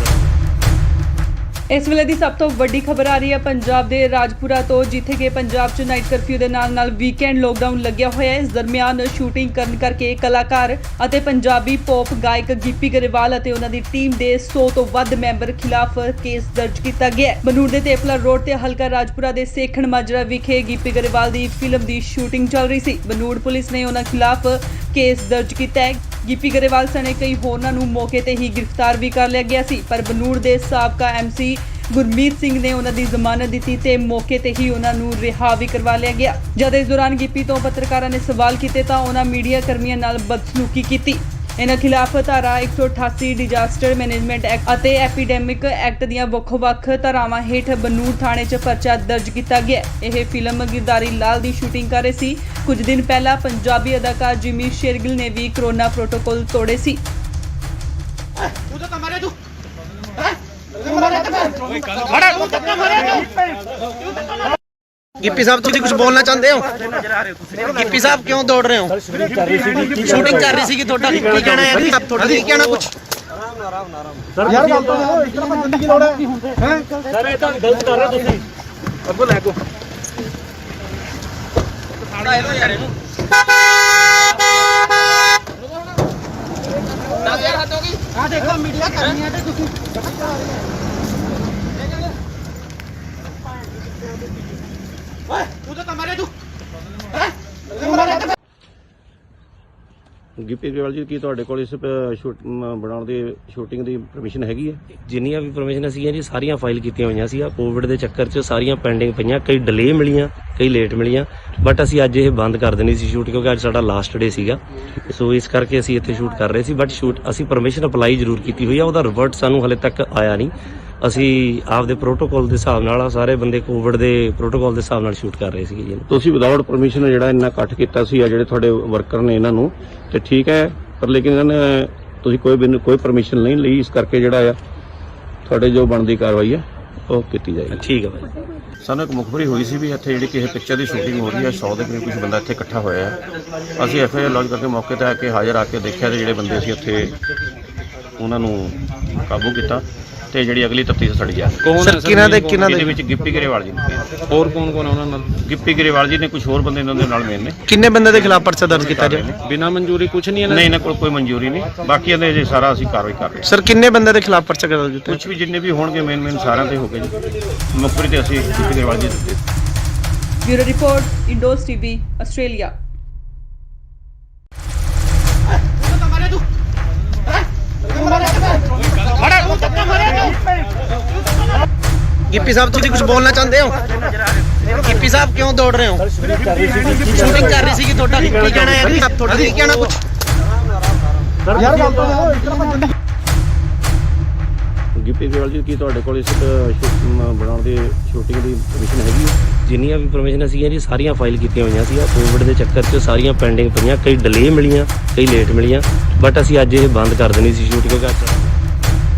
[SPEAKER 4] ਇਸ ਵੇਲੇ ਦੀ ਸਭ ਤੋਂ ਵੱਡੀ ਖਬਰ ਆ ਰਹੀ ਹੈ ਪੰਜਾਬ ਦੇ ਰਾਜਪੁਰਾ ਤੋਂ, ਜਿੱਥੇ ਕਿ ਪੰਜਾਬ 'ਚ ਨਾਈਟ ਕਰਫਿਊ ਦੇ ਨਾਲ ਵੀਕਐਂਡ ਲੋਕਡਾਊਨ ਲੱਗਿਆ ਹੋਇਆ ਹੈ। ਇਸ ਦਰਮਿਆਨ ਸ਼ੂਟਿੰਗ ਕਰਨ ਕਰਕੇ ਕਲਾਕਾਰ ਅਤੇ ਪੰਜਾਬੀ ਪੌਪ ਗਾਇਕ ਗਿੱਪੀ ਗਰੇਵਾਲ ਅਤੇ ਉਹਨਾਂ ਦੀ ਟੀਮ ਦੇ 100 ਤੋਂ ਵੱਧ ਮੈਂਬਰ ਖਿਲਾਫ ਕੇਸ ਦਰਜ ਕੀਤਾ ਗਿਆ ਹੈ। ਬਨੂੜ ਦੇ ਤੇਪਲਾ ਰੋਡ ਤੇ ਹਲਕਾ ਰਾਜਪੁਰਾ ਦੇ ਸੇਖਣ ਮਾਜਰਾ ਵਿਖੇ ਗਿੱਪੀ ਗਰੇਵਾਲ ਦੀ ਫਿਲਮ ਦੀ ਸ਼ੂਟਿੰਗ ਚੱਲ ਰਹੀ ਸੀ। ਬਨੂੜ ਪੁਲਿਸ ਨੇ ਉਹਨਾਂ ਖਿਲਾਫ ਕੇਸ ਦਰਜ ਕੀਤਾ ਹੈ। ਗਿੱਪੀ ਗਰੇਵਾਲ ਸਣੇ ਕਈ ਹੋਰਨਾਂ ਨੂੰ ਮੌਕੇ ਤੇ ਹੀ ਗ੍ਰਿਫਤਾਰ ਵੀ ਕਰ ਲਿਆ ਗਿਆ ਸੀ, ਪਰ ਬਨੂੜ ਦੇ ਸਾਬਕਾ ਐਮਸੀ ਗੁਰਮੀਤ ਸਿੰਘ ਨੇ ਉਹਨਾਂ ਦੀ ਜ਼ਮਾਨਤ ਦਿੱਤੀ ਤੇ ਮੌਕੇ ਤੇ ਹੀ ਉਹਨਾਂ ਨੂੰ ਰਿਹਾ ਵੀ ਕਰਵਾ ਲਿਆ ਗਿਆ। ਜਦ ਇਸ ਦੌਰਾਨ ਗਿੱਪੀ ਤੋਂ ਪੱਤਰਕਾਰਾਂ ਨੇ ਸਵਾਲ ਕੀਤੇ ਤਾਂ ਉਹਨਾਂ ਮੀਡੀਆ ਕਰਮੀਆਂ ਨਾਲ ਬਦਸਲੂਕੀ ਕੀਤੀ। ਇਹਨਾਂ ਖਿਲਾਫ ਧਾਰਾ 188 ਡਿਜ਼ਾਸਟਰ ਮੈਨੇਜਮੈਂਟ ਐਕਟ ਅਤੇ ਐਪੀਡੈਮਿਕ ਐਕਟ ਦੀਆਂ ਵੱਖ-ਵੱਖ ਧਾਰਾਵਾਂ ਹੇਠ ਬਨੂੜ ਥਾਣੇ 'ਚ ਪਰਚਾ ਦਰਜ ਕੀਤਾ ਗਿਆ। ਇਹ ਫਿਲਮ ਗਿਰਦਾਰੀ ਲਾਲ ਦੀ ਸ਼ੂਟਿੰਗ ਕਰ ਰਹੇ ਸੀ। ਕੁਝ ਦਿਨ ਪਹਿਲਾਂ ਪੰਜਾਬੀ ਅਦਾਕਾਰ ਜਿਮੀ ਸ਼ੇਰਗਿਲ ਨੇ ਵੀ ਕਰੋਨਾ ਪ੍ਰੋਟੋਕਾਲ ਤੋੜੇ ਸੀ।
[SPEAKER 1] ਗਿੱਪੀ ਸਾਹਿਬ ਤੁਸੀਂ ਕੁਝ ਬੋਲਣਾ ਚਾਹੁੰਦੇ ਹੋ? ਗਿੱਪੀ ਸਾਹਿਬ ਕਿਉਂ ਦੌੜ ਰਹੇ ਹੋ? ਸ਼ੂਟਿੰਗ ਕਰ ਰਹੀ ਸੀਗੀ ਤੁਹਾਡਾ ਕੀ ਕਹਿਣਾ ਹੈ? ਤੁਹਾਡਾ ਕੀ ਕਹਿਣਾ ਕੁਝ?
[SPEAKER 5] ਯਾਰ ਗੱਲ ਤਾਂ ਇਸ ਤਰ੍ਹਾਂ ਭੱਜਣ ਦੀ ਲੋੜ ਹੈ ਸਰ ਇਹ ਤਾਂ ਗਲਤ ਕਰ ਰਹੇ ਹੋ ਤੁਸੀਂ ਅੱਗੋਂ ਲੈ ਕੋ
[SPEAKER 1] ਸਾੜਾ ਇਹਨੂੰ ਯਾਰ ਇਹਨੂੰ 10000 ਹੱਦ ਹੋ ਗਈ। ਆ ਦੇਖੋ ਮੀਡੀਆ ਕਰਨੀ ਹੈ ਤੇ ਤੁਸੀਂ ਓਏ ਤੂੰ ਤਾਂ ਮਾਰੇ ਤੂੰ
[SPEAKER 2] ਗਿੱਪੀ ਗਰੇਵਾਲ ਜੀ ਕੀ ਤੁਹਾਡੇ ਕੋਲ ਇਸ ਬਣਾਉਣ ਦੀ ਸ਼ੂਟਿੰਗ ਦੀ ਪਰਮਿਸ਼ਨ ਹੈਗੀ ਹੈ?
[SPEAKER 3] ਜਿੰਨੀਆਂ ਵੀ ਪਰਮਿਸ਼ਨਾਂ ਸੀਗੀਆਂ ਜੀ ਸਾਰੀਆਂ ਫਾਈਲ ਕੀਤੀਆਂ ਹੋਈਆਂ ਸੀ। ਕੋਵਿਡ ਦੇ ਚੱਕਰ 'ਚ ਸਾਰੀਆਂ ਪੈਂਡਿੰਗ ਪਈਆਂ, ਕਈ ਡਿਲੇ ਮਿਲੀਆਂ, ਕਈ ਲੇਟ ਮਿਲੀਆਂ, ਬਟ ਅਸੀਂ ਅੱਜ ਇਹ ਬੰਦ ਕਰ ਦੇਣੀ ਸੀ ਸ਼ੂਟ ਕਿਉਂਕਿ ਅੱਜ ਸਾਡਾ ਲਾਸਟ ਡੇ ਸੀਗਾ। ਸੋ ਇਸ ਕਰਕੇ ਅਸੀਂ ਇੱਥੇ ਸ਼ੂਟ ਕਰ ਰਹੇ ਸੀ, ਬਟ ਸ਼ੂਟ ਅਸੀਂ ਪਰਮਿਸ਼ਨ ਅਪਲਾਈ ਜ਼ਰੂਰ ਕੀਤੀ ਹੋਈ ਆ, ਉਹਦਾ ਰਿਵਰਟ ਸਾਨੂੰ ਹਲੇ ਤੱਕ ਆਇਆ ਨਹੀਂ। ਅਸੀਂ ਆਪਦੇ ਪ੍ਰੋਟੋਕਾਲ ਦੇ ਹਿਸਾਬ ਨਾਲ ਸਾਰੇ ਬੰਦੇ ਕੋਵਿਡ ਦੇ ਪ੍ਰੋਟੋਕਾਲ ਦੇ ਹਿਸਾਬ ਨਾਲ ਸ਼ੂਟ ਕਰ ਰਹੇ ਸੀਗੇ ਜੀ।
[SPEAKER 2] ਤੁਸੀਂ ਵਿਦਆਊਟ ਪਰਮਿਸ਼ਨ ਜਿਹੜਾ ਇੰਨਾ ਇਕੱਠ ਕੀਤਾ ਸੀ ਆ ਜਿਹੜੇ ਤੁਹਾਡੇ ਵਰਕਰ ਨੇ ਇਹਨਾਂ ਨੂੰ, ਤੇ ਠੀਕ ਹੈ, ਪਰ ਲੇਕਿਨ ਇਹਨਾਂ ਨੇ ਤੁਸੀਂ ਕੋਈ ਪਰਮਿਸ਼ਨ ਨਹੀਂ ਲਈ, ਇਸ ਕਰਕੇ ਜਿਹੜਾ ਆ ਤੁਹਾਡੇ ਜੋ ਬਣਦੀ ਕਾਰਵਾਈ ਹੈ ਉਹ ਕੀਤੀ ਜਾਏਗੀ।
[SPEAKER 3] ਠੀਕ ਹੈ ਭਾਈ।
[SPEAKER 2] ਸਾਨੂੰ ਇੱਕ ਮੁਖਬਰੀ ਹੋਈ ਸੀ ਵੀ ਇੱਥੇ ਜਿਹੜੀ ਕਿਸੇ ਪਿਕਚਰ ਦੀ ਸ਼ੂਟਿੰਗ ਹੋ ਰਹੀ ਹੈ, 100 ਦੇ ਕਰੀਬ ਕੁਝ ਬੰਦਾ ਇੱਥੇ ਇਕੱਠਾ ਹੋਇਆ ਹੈ। ਅਸੀਂ ਐਫਆਈਆਰ ਲੌਂਚ ਕਰਕੇ ਮੌਕੇ ਤੇ ਆ ਕੇ ਹਾਜ਼ਰ ਆ ਕੇ ਦੇਖਿਆ ਤੇ ਜਿਹੜੇ ਬੰਦੇ ਸੀ ਉੱਥੇ ਉਹਨਾਂ ਨੂੰ ਕਾਬੂ ਕੀਤਾ ਤੇ ਜਿਹੜੀ ਅਗਲੀ ਤਫਤੀਸ਼ ਸਾਡੀ ਜਾ ਰਹੀ ਹੈ।
[SPEAKER 6] ਕੌਣ
[SPEAKER 1] ਸਰ
[SPEAKER 6] ਹੈ
[SPEAKER 1] ਕਿਹਨਾਂ ਦੇ
[SPEAKER 6] ਕੌਣ?
[SPEAKER 1] ਕਿਹਨਾਂ
[SPEAKER 2] ਇਹਦੇ
[SPEAKER 1] ਦੇ
[SPEAKER 2] ਵਿੱਚ ਗਿੱਪੀ ਗਰੇਵਾਲ ਜੀ ਨੇ।
[SPEAKER 6] ਹੋਰ ਕੌਣ ਕੌਣ ਆ ਉਹਨਾਂ ਨਾਲ?
[SPEAKER 2] ਗਿੱਪੀ ਗਰੇਵਾਲ ਜੀ ਨੇ, ਕੁਝ ਹੋਰ ਬੰਦੇ ਇਹਨਾਂ ਦੇ ਨਾਲ ਮੇਨ ਨੇ।
[SPEAKER 1] ਕਿੰਨੇ ਬੰਦੇ ਦੇ ਖਿਲਾਫ ਪਰਚਾ ਦਰਜ ਕੀਤਾ ਜੀ?
[SPEAKER 6] ਬਿਨਾਂ ਮਨਜ਼ੂਰੀ ਕੁਝ ਨਹੀਂ ਇਹਨਾਂ
[SPEAKER 2] ਨਹੀਂ, ਇਹਨਾਂ ਕੋਲ ਕੋਈ ਮਨਜ਼ੂਰੀ ਨਹੀਂ। ਬਾਕੀ ਇਹਦੇ ਜੇ ਸਾਰਾ ਅਸੀਂ ਕਾਰਵਾਈ ਕਰ ਰਹੇ ਹਾਂ।
[SPEAKER 1] ਸਰ ਕਿੰਨੇ ਬੰਦੇ ਦੇ ਖਿਲਾਫ ਪਰਚਾ ਦਰਜ ਕੀਤਾ?
[SPEAKER 2] ਕੁਝ ਵੀ ਜਿੰਨੇ ਵੀ ਹੋਣਗੇ ਮੇਨ ਸਾਰਿਆਂ ਤੇ ਹੋ ਗਏ ਜੀ। ਮੁਖਬਰੀ ਤੇ ਅਸੀਂ ਗਿੱਪੀ ਗਰੇਵਾਲ ਜੀ ਦੇ
[SPEAKER 4] bureau report Indos TV Australia.
[SPEAKER 1] Gippy sahib ਤੁਸੀਂ ਕੁਝ ਬੋਲਣਾ ਚਾਹੁੰਦੇ ਹੋ? ਗਿੱਪੀ ਸਾਹਿਬ ਕਿਉਂ ਦੌੜ ਰਹੇ ਹੋ? ਸ਼ੂਟਿੰਗ ਕਰ ਰਹੀ ਸੀ ਤੁਹਾਡਾ ਕੀ ਕਹਿਣਾ ਹੈ? ਤੁਹਾਡਾ ਕੀ ਕਹਿਣਾ ਕੁਝ?
[SPEAKER 5] ਯਾਰ ਗੱਲ ਤਾਂ ਇਸ ਤਰ੍ਹਾਂ
[SPEAKER 2] ਗਿੱਪੀ ਗਰੇਵਾਲ ਜੀ ਕੀ ਤੁਹਾਡੇ ਕੋਲ ਇਸ ਬਣਾਉਣ ਦੀ ਸ਼ੂਟਿੰਗ ਦੀ ਪਰਮਿਸ਼ਨ ਹੈਗੀ ਹੈ?
[SPEAKER 3] ਜਿੰਨੀਆਂ ਵੀ ਪਰਮਿਸ਼ਨ ਸੀਗੀਆਂ ਜੀ ਸਾਰੀਆਂ ਫਾਈਲ ਕੀਤੀਆਂ ਹੋਈਆਂ ਸੀ। ਕੋਵਿਡ ਦੇ ਚੱਕਰ 'ਚ ਸਾਰੀਆਂ ਪੈਂਡਿੰਗ ਪਈਆਂ, ਕਈ ਡਿਲੇ ਮਿਲੀਆਂ, ਕਈ ਲੇਟ ਮਿਲੀਆਂ, ਬਟ ਅਸੀਂ ਅੱਜ ਇਹ ਬੰਦ ਕਰ ਦੇਣੀ ਸੀ ਸ਼ੂਟਿੰਗ ਕਿਉਂਕਿ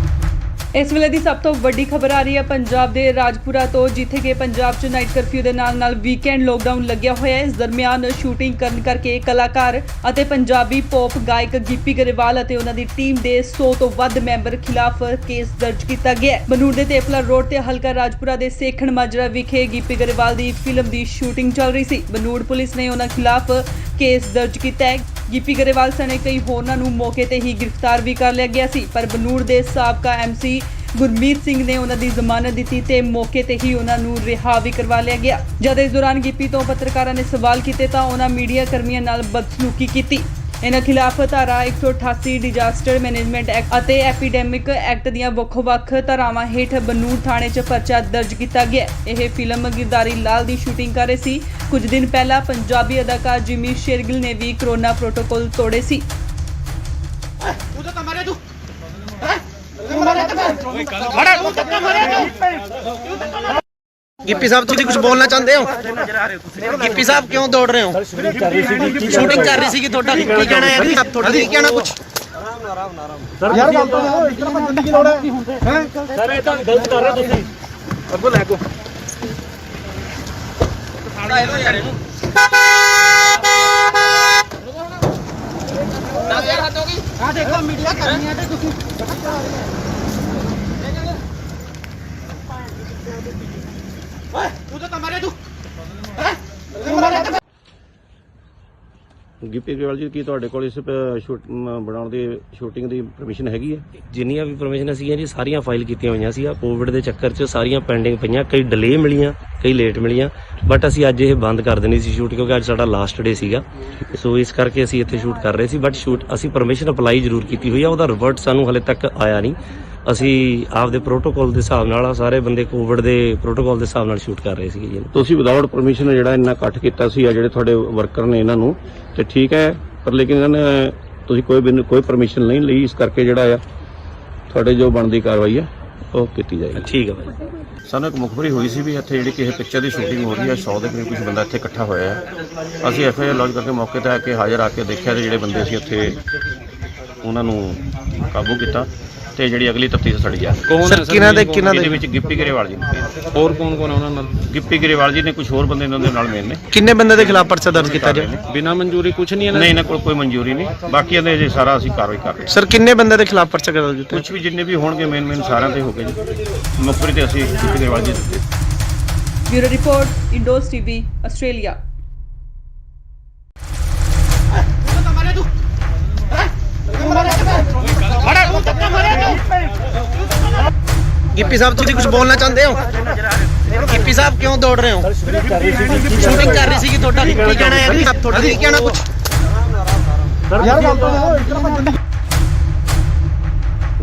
[SPEAKER 4] ਇਸ ਵੇਲੇ ਦੀ ਸਭ ਤੋਂ ਵੱਡੀ ਖਬਰ ਆ ਰਹੀ ਹੈ ਪੰਜਾਬ ਦੇ ਰਾਜਪੁਰਾ ਤੋਂ, ਜਿੱਥੇ ਕਿ ਪੰਜਾਬ 'ਚ ਨਾਈਟ ਕਰਫਿਊ ਦੇ ਨਾਲ ਵੀਕਐਂਡ ਲੋਕਡਾਊਨ ਲੱਗਿਆ ਹੋਇਆ ਹੈ। ਇਸ ਦਰਮਿਆਨ ਸ਼ੂਟਿੰਗ ਕਰਨ ਕਰਕੇ ਕਲਾਕਾਰ ਅਤੇ ਪੰਜਾਬੀ ਪੌਪ ਗਾਇਕ ਗਿੱਪੀ ਗਰੇਵਾਲ ਅਤੇ ਉਹਨਾਂ ਦੀ ਟੀਮ ਦੇ 100 ਤੋਂ ਵੱਧ ਮੈਂਬਰ ਖਿਲਾਫ ਕੇਸ ਦਰਜ ਕੀਤਾ ਗਿਆ ਹੈ। ਬਨੂੜ ਦੇ ਤੇਪਲਾ ਰੋਡ ਤੇ ਹਲਕਾ ਰਾਜਪੁਰਾ ਦੇ ਸੇਖਣ ਮਾਜਰਾ ਵਿਖੇ ਗਿੱਪੀ ਗਰੇਵਾਲ ਦੀ ਫਿਲਮ ਦੀ ਸ਼ੂਟਿੰਗ ਚੱਲ ਰਹੀ ਸੀ। ਬਨੂੜ ਪੁਲਿਸ ਨੇ ਉਹਨਾਂ ਖਿਲਾਫ ਕੇਸ ਦਰਜ ਕੀਤਾ ਹੈ। ਗਿੱਪੀ ਗਰੇਵਾਲ ਸਣੇ ਕਈ ਹੋਰਨਾਂ ਨੂੰ ਮੌਕੇ ਤੇ ਹੀ ਗ੍ਰਿਫਤਾਰ ਵੀ ਕਰ ਲਿਆ ਗਿਆ ਸੀ, ਪਰ ਬਨੂੜ ਦੇ ਸਾਬਕਾ ਐਮਸੀ ਗੁਰਮੀਤ ਸਿੰਘ ਨੇ ਉਹਨਾਂ ਦੀ ਜ਼ਮਾਨਤ ਦਿੱਤੀ ਤੇ ਮੌਕੇ ਤੇ ਹੀ ਉਹਨਾਂ ਨੂੰ ਰਿਹਾ ਵੀ ਕਰਵਾ ਲਿਆ ਗਿਆ। ਜਦ ਇਸ ਦੌਰਾਨ ਗਿੱਪੀ ਤੋਂ ਪੱਤਰਕਾਰਾਂ ਨੇ ਸਵਾਲ ਕੀਤੇ ਤਾਂ ਉਹਨਾਂ ਮੀਡੀਆ ਕਰਮੀਆਂ ਨਾਲ ਬਦਸਲੂਕੀ ਕੀਤੀ। ਇਹਨਾਂ ਖਿਲਾਫ ਧਾਰਾ 188 ਡਿਜ਼ਾਸਟਰ ਮੈਨੇਜਮੈਂਟ ਐਕਟ ਅਤੇ ਐਪੀਡੈਮਿਕ ਐਕਟ ਦੀਆਂ ਵੱਖ-ਵੱਖ ਧਾਰਾਵਾਂ ਹੇਠ ਬਨੂੜ ਥਾਣੇ 'ਚ ਪਰਚਾ ਦਰਜ ਕੀਤਾ ਗਿਆ। ਇਹ ਫਿਲਮ ਗਿਰਦਾਰੀ ਲਾਲ ਦੀ ਸ਼ੂਟਿੰਗ ਕਰ ਰਹੇ ਸੀ। ਕੁਝ ਦਿਨ ਪਹਿਲਾਂ ਪੰਜਾਬੀ ਅਦਾਕਾਰ ਜਿਮੀ ਸ਼ੇਰਗਿਲ ਨੇ ਵੀ ਕਰੋਨਾ ਪ੍ਰੋਟੋਕਾਲ ਤੋੜੇ ਸੀ।
[SPEAKER 1] ਗਿੱਪੀ ਸਾਹਿਬ ਤੁਸੀਂ ਕੁਝ ਬੋਲਣਾ ਚਾਹੁੰਦੇ ਹੋ? ਗਿੱਪੀ ਸਾਹਿਬ ਕਿਉਂ ਦੌੜ ਰਹੇ ਹੋ? ਸ਼ੂਟਿੰਗ ਕਰ ਰਹੀ ਸੀ ਤੁਹਾਡਾ ਕੀ ਕਹਿਣਾ ਹੈ? ਤੁਹਾਡਾ ਕੀ ਕਹਿਣਾ ਕੁਝ?
[SPEAKER 5] ਯਾਰ ਗੱਲ ਤਾਂ ਇਸ ਤਰ੍ਹਾਂ ਬੰਦਗੀ ਲੋੜ ਹੈ। ਸਰ ਇਹ ਤਾਂ ਗਲਤ ਕਰ ਰਹੇ ਤੁਸੀਂ। ਅੱਗੋਂ ਲੈ ਕੋ ਆ ਦੇਖੋ ਮੀਡੀਆ ਕਰਨੀ ਹੈ ਤੇ ਤੁਸੀਂ
[SPEAKER 2] ਗਿੱਪੀ ਗਰੇਵਾਲ ਜੀ ਕੀ ਤੁਹਾਡੇ ਕੋਲ ਇਸ ਬਣਾਉਣ ਦੀ ਸ਼ੂਟਿੰਗ ਦੀ ਪਰਮਿਸ਼ਨ ਹੈਗੀ ਹੈ?
[SPEAKER 3] ਜਿੰਨੀਆਂ ਵੀ ਪਰਮਿਸ਼ਨ ਸੀਗੀਆਂ ਜੀ ਸਾਰੀਆਂ ਫਾਈਲ ਕੀਤੀਆਂ ਹੋਈਆਂ ਸੀ। ਕੋਵਿਡ ਦੇ ਚੱਕਰ 'ਚ ਸਾਰੀਆਂ ਪੈਂਡਿੰਗ ਪਈਆਂ, ਕਈ ਡਿਲੇ ਮਿਲੀਆਂ, ਕਈ ਲੇਟ ਮਿਲੀਆਂ, ਬਟ ਅਸੀਂ ਅੱਜ ਇਹ ਬੰਦ ਕਰ ਦੇਣੀ ਸੀ ਸ਼ੂਟ ਕਿਉਂਕਿ ਅੱਜ ਸਾਡਾ ਲਾਸਟ ਡੇ ਸੀਗਾ। ਸੋ ਇਸ ਕਰਕੇ ਅਸੀਂ ਇੱਥੇ ਸ਼ੂਟ ਕਰ ਰਹੇ ਸੀ, ਬਟ ਸ਼ੂਟ ਅਸੀਂ ਪਰਮਿਸ਼ਨ ਅਪਲਾਈ ਜ਼ਰੂਰ ਕੀਤੀ ਹੋਈ ਆ, ਉਹਦਾ ਰਿਵਰਟ ਸਾਨੂੰ ਹਲੇ ਤੱਕ ਆਇਆ ਨਹੀਂ। ਅਸੀਂ ਆਪਦੇ ਪ੍ਰੋਟੋਕਾਲ ਦੇ ਹਿਸਾਬ ਨਾਲ ਸਾਰੇ ਬੰਦੇ ਕੋਵਿਡ ਦੇ ਪ੍ਰੋਟੋਕਾਲ ਦੇ ਹਿਸਾਬ ਨਾਲ ਸ਼ੂਟ ਕਰ ਰਹੇ ਸੀਗੇ ਜੀ।
[SPEAKER 2] ਤੁਸੀਂ ਵਿਦਆਊਟ ਪਰਮਿਸ਼ਨ ਜਿਹੜਾ ਇੰਨਾ ਇਕੱਠ ਕੀਤਾ ਸੀ ਆ ਜਿਹੜੇ ਤੁਹਾਡੇ ਵਰਕਰ ਨੇ ਇਹਨਾਂ ਨੂੰ, ਤੇ ਠੀਕ ਹੈ, ਪਰ ਲੇਕਿਨ ਇਹਨਾਂ ਨੇ ਤੁਸੀਂ ਕੋਈ ਪਰਮਿਸ਼ਨ ਨਹੀਂ ਲਈ, ਇਸ ਕਰਕੇ ਜਿਹੜਾ ਆ ਤੁਹਾਡੇ ਜੋ ਬਣਦੀ ਕਾਰਵਾਈ ਹੈ ਉਹ ਕੀਤੀ ਜਾਏਗੀ।
[SPEAKER 3] ਠੀਕ ਹੈ ਭਾਈ।
[SPEAKER 2] ਸਾਨੂੰ ਇੱਕ ਮੁਖਬਰੀ ਹੋਈ ਸੀ ਵੀ ਇੱਥੇ ਜਿਹੜੀ ਕਿਸੇ ਪਿਕਚਰ ਦੀ ਸ਼ੂਟਿੰਗ ਹੋ ਰਹੀ ਹੈ, 100 ਦੇ ਕਰੀਬ ਕੁਝ ਬੰਦਾ ਇੱਥੇ ਇਕੱਠਾ ਹੋਇਆ ਹੈ। ਅਸੀਂ ਐਫਆਈਆਰ ਲੌਂਚ ਕਰਕੇ ਮੌਕੇ ਤੇ ਆ ਕੇ ਹਾਜ਼ਰ ਆ ਕੇ ਦੇਖਿਆ ਤੇ ਜਿਹੜੇ ਬੰਦੇ ਸੀ ਉੱਥੇ ਉਹਨਾਂ ਨੂੰ ਕਾਬੂ ਕੀਤਾ ਤੇ ਜਿਹੜੀ ਅਗਲੀ ਤਫਤੀਸ਼ ਸਾਡੀ ਜਾ ਰਹੀ ਹੈ।
[SPEAKER 6] ਕੌਣ ਹੈ
[SPEAKER 1] ਸਰ ਕਿਹਨਾਂ ਦੇ ਕਿਹਨਾਂ
[SPEAKER 2] ਇਹਦੇ
[SPEAKER 1] ਦੇ
[SPEAKER 2] ਵਿੱਚ ਗਿੱਪੀ ਗਰੇਵਾਲ ਜੀ ਨੇ।
[SPEAKER 6] ਹੋਰ ਕੌਣ ਕੌਣ ਆ ਉਹਨਾਂ ਨਾਲ?
[SPEAKER 2] ਗਿੱਪੀ ਗਰੇਵਾਲ ਜੀ ਨੇ, ਕੁਝ ਹੋਰ ਬੰਦੇ ਇਹਨਾਂ ਦੇ ਨਾਲ ਮੇਨ ਨੇ।
[SPEAKER 1] ਕਿੰਨੇ ਬੰਦੇ ਦੇ ਖਿਲਾਫ ਪਰਚਾ ਦਰਜ ਕੀਤਾ ਜੀ?
[SPEAKER 6] ਬਿਨਾਂ ਮਨਜ਼ੂਰੀ ਕੁਝ ਨਹੀਂ ਇਹਨਾਂ
[SPEAKER 2] ਨਹੀਂ, ਇਹਨਾਂ ਕੋਲ ਕੋਈ ਮਨਜ਼ੂਰੀ ਨਹੀਂ। ਬਾਕੀ ਇਹਦੇ ਜੇ ਸਾਰਾ ਅਸੀਂ ਕਾਰਵਾਈ ਕਰ ਰਹੇ ਹਾਂ।
[SPEAKER 1] ਸਰ ਕਿੰਨੇ ਬੰਦੇ ਦੇ ਖਿਲਾਫ ਪਰਚਾ ਦਰਜ ਕੀਤਾ?
[SPEAKER 2] ਕੁਝ ਵੀ ਜਿੰਨੇ ਵੀ ਹੋਣਗੇ ਮੇਨ ਸਾਰਿਆਂ ਤੇ ਹੋ ਗਏ ਜੀ। ਮੁਖਬਰੀ ਤੇ ਅਸੀਂ ਗਿੱਪੀ ਗਰੇਵਾਲ ਜੀ ਦੇ
[SPEAKER 4] bureau report Indos TV Australia.
[SPEAKER 1] Gippy sahib ਤੁਸੀਂ ਕੁਝ ਬੋਲਣਾ ਚਾਹੁੰਦੇ ਹੋ? ਗਿੱਪੀ ਸਾਹਿਬ ਕਿਉਂ ਦੌੜ ਰਹੇ ਹੋ? ਸ਼ੂਟਿੰਗ ਕਰ ਰਹੀ ਸੀ ਤੁਹਾਡਾ ਕੀ ਕਹਿਣਾ ਹੈ? ਤੁਹਾਡਾ ਕੀ ਕਹਿਣਾ ਕੁਝ?
[SPEAKER 5] ਯਾਰ ਗੱਲ ਤਾਂ ਇਸ ਤਰ੍ਹਾਂ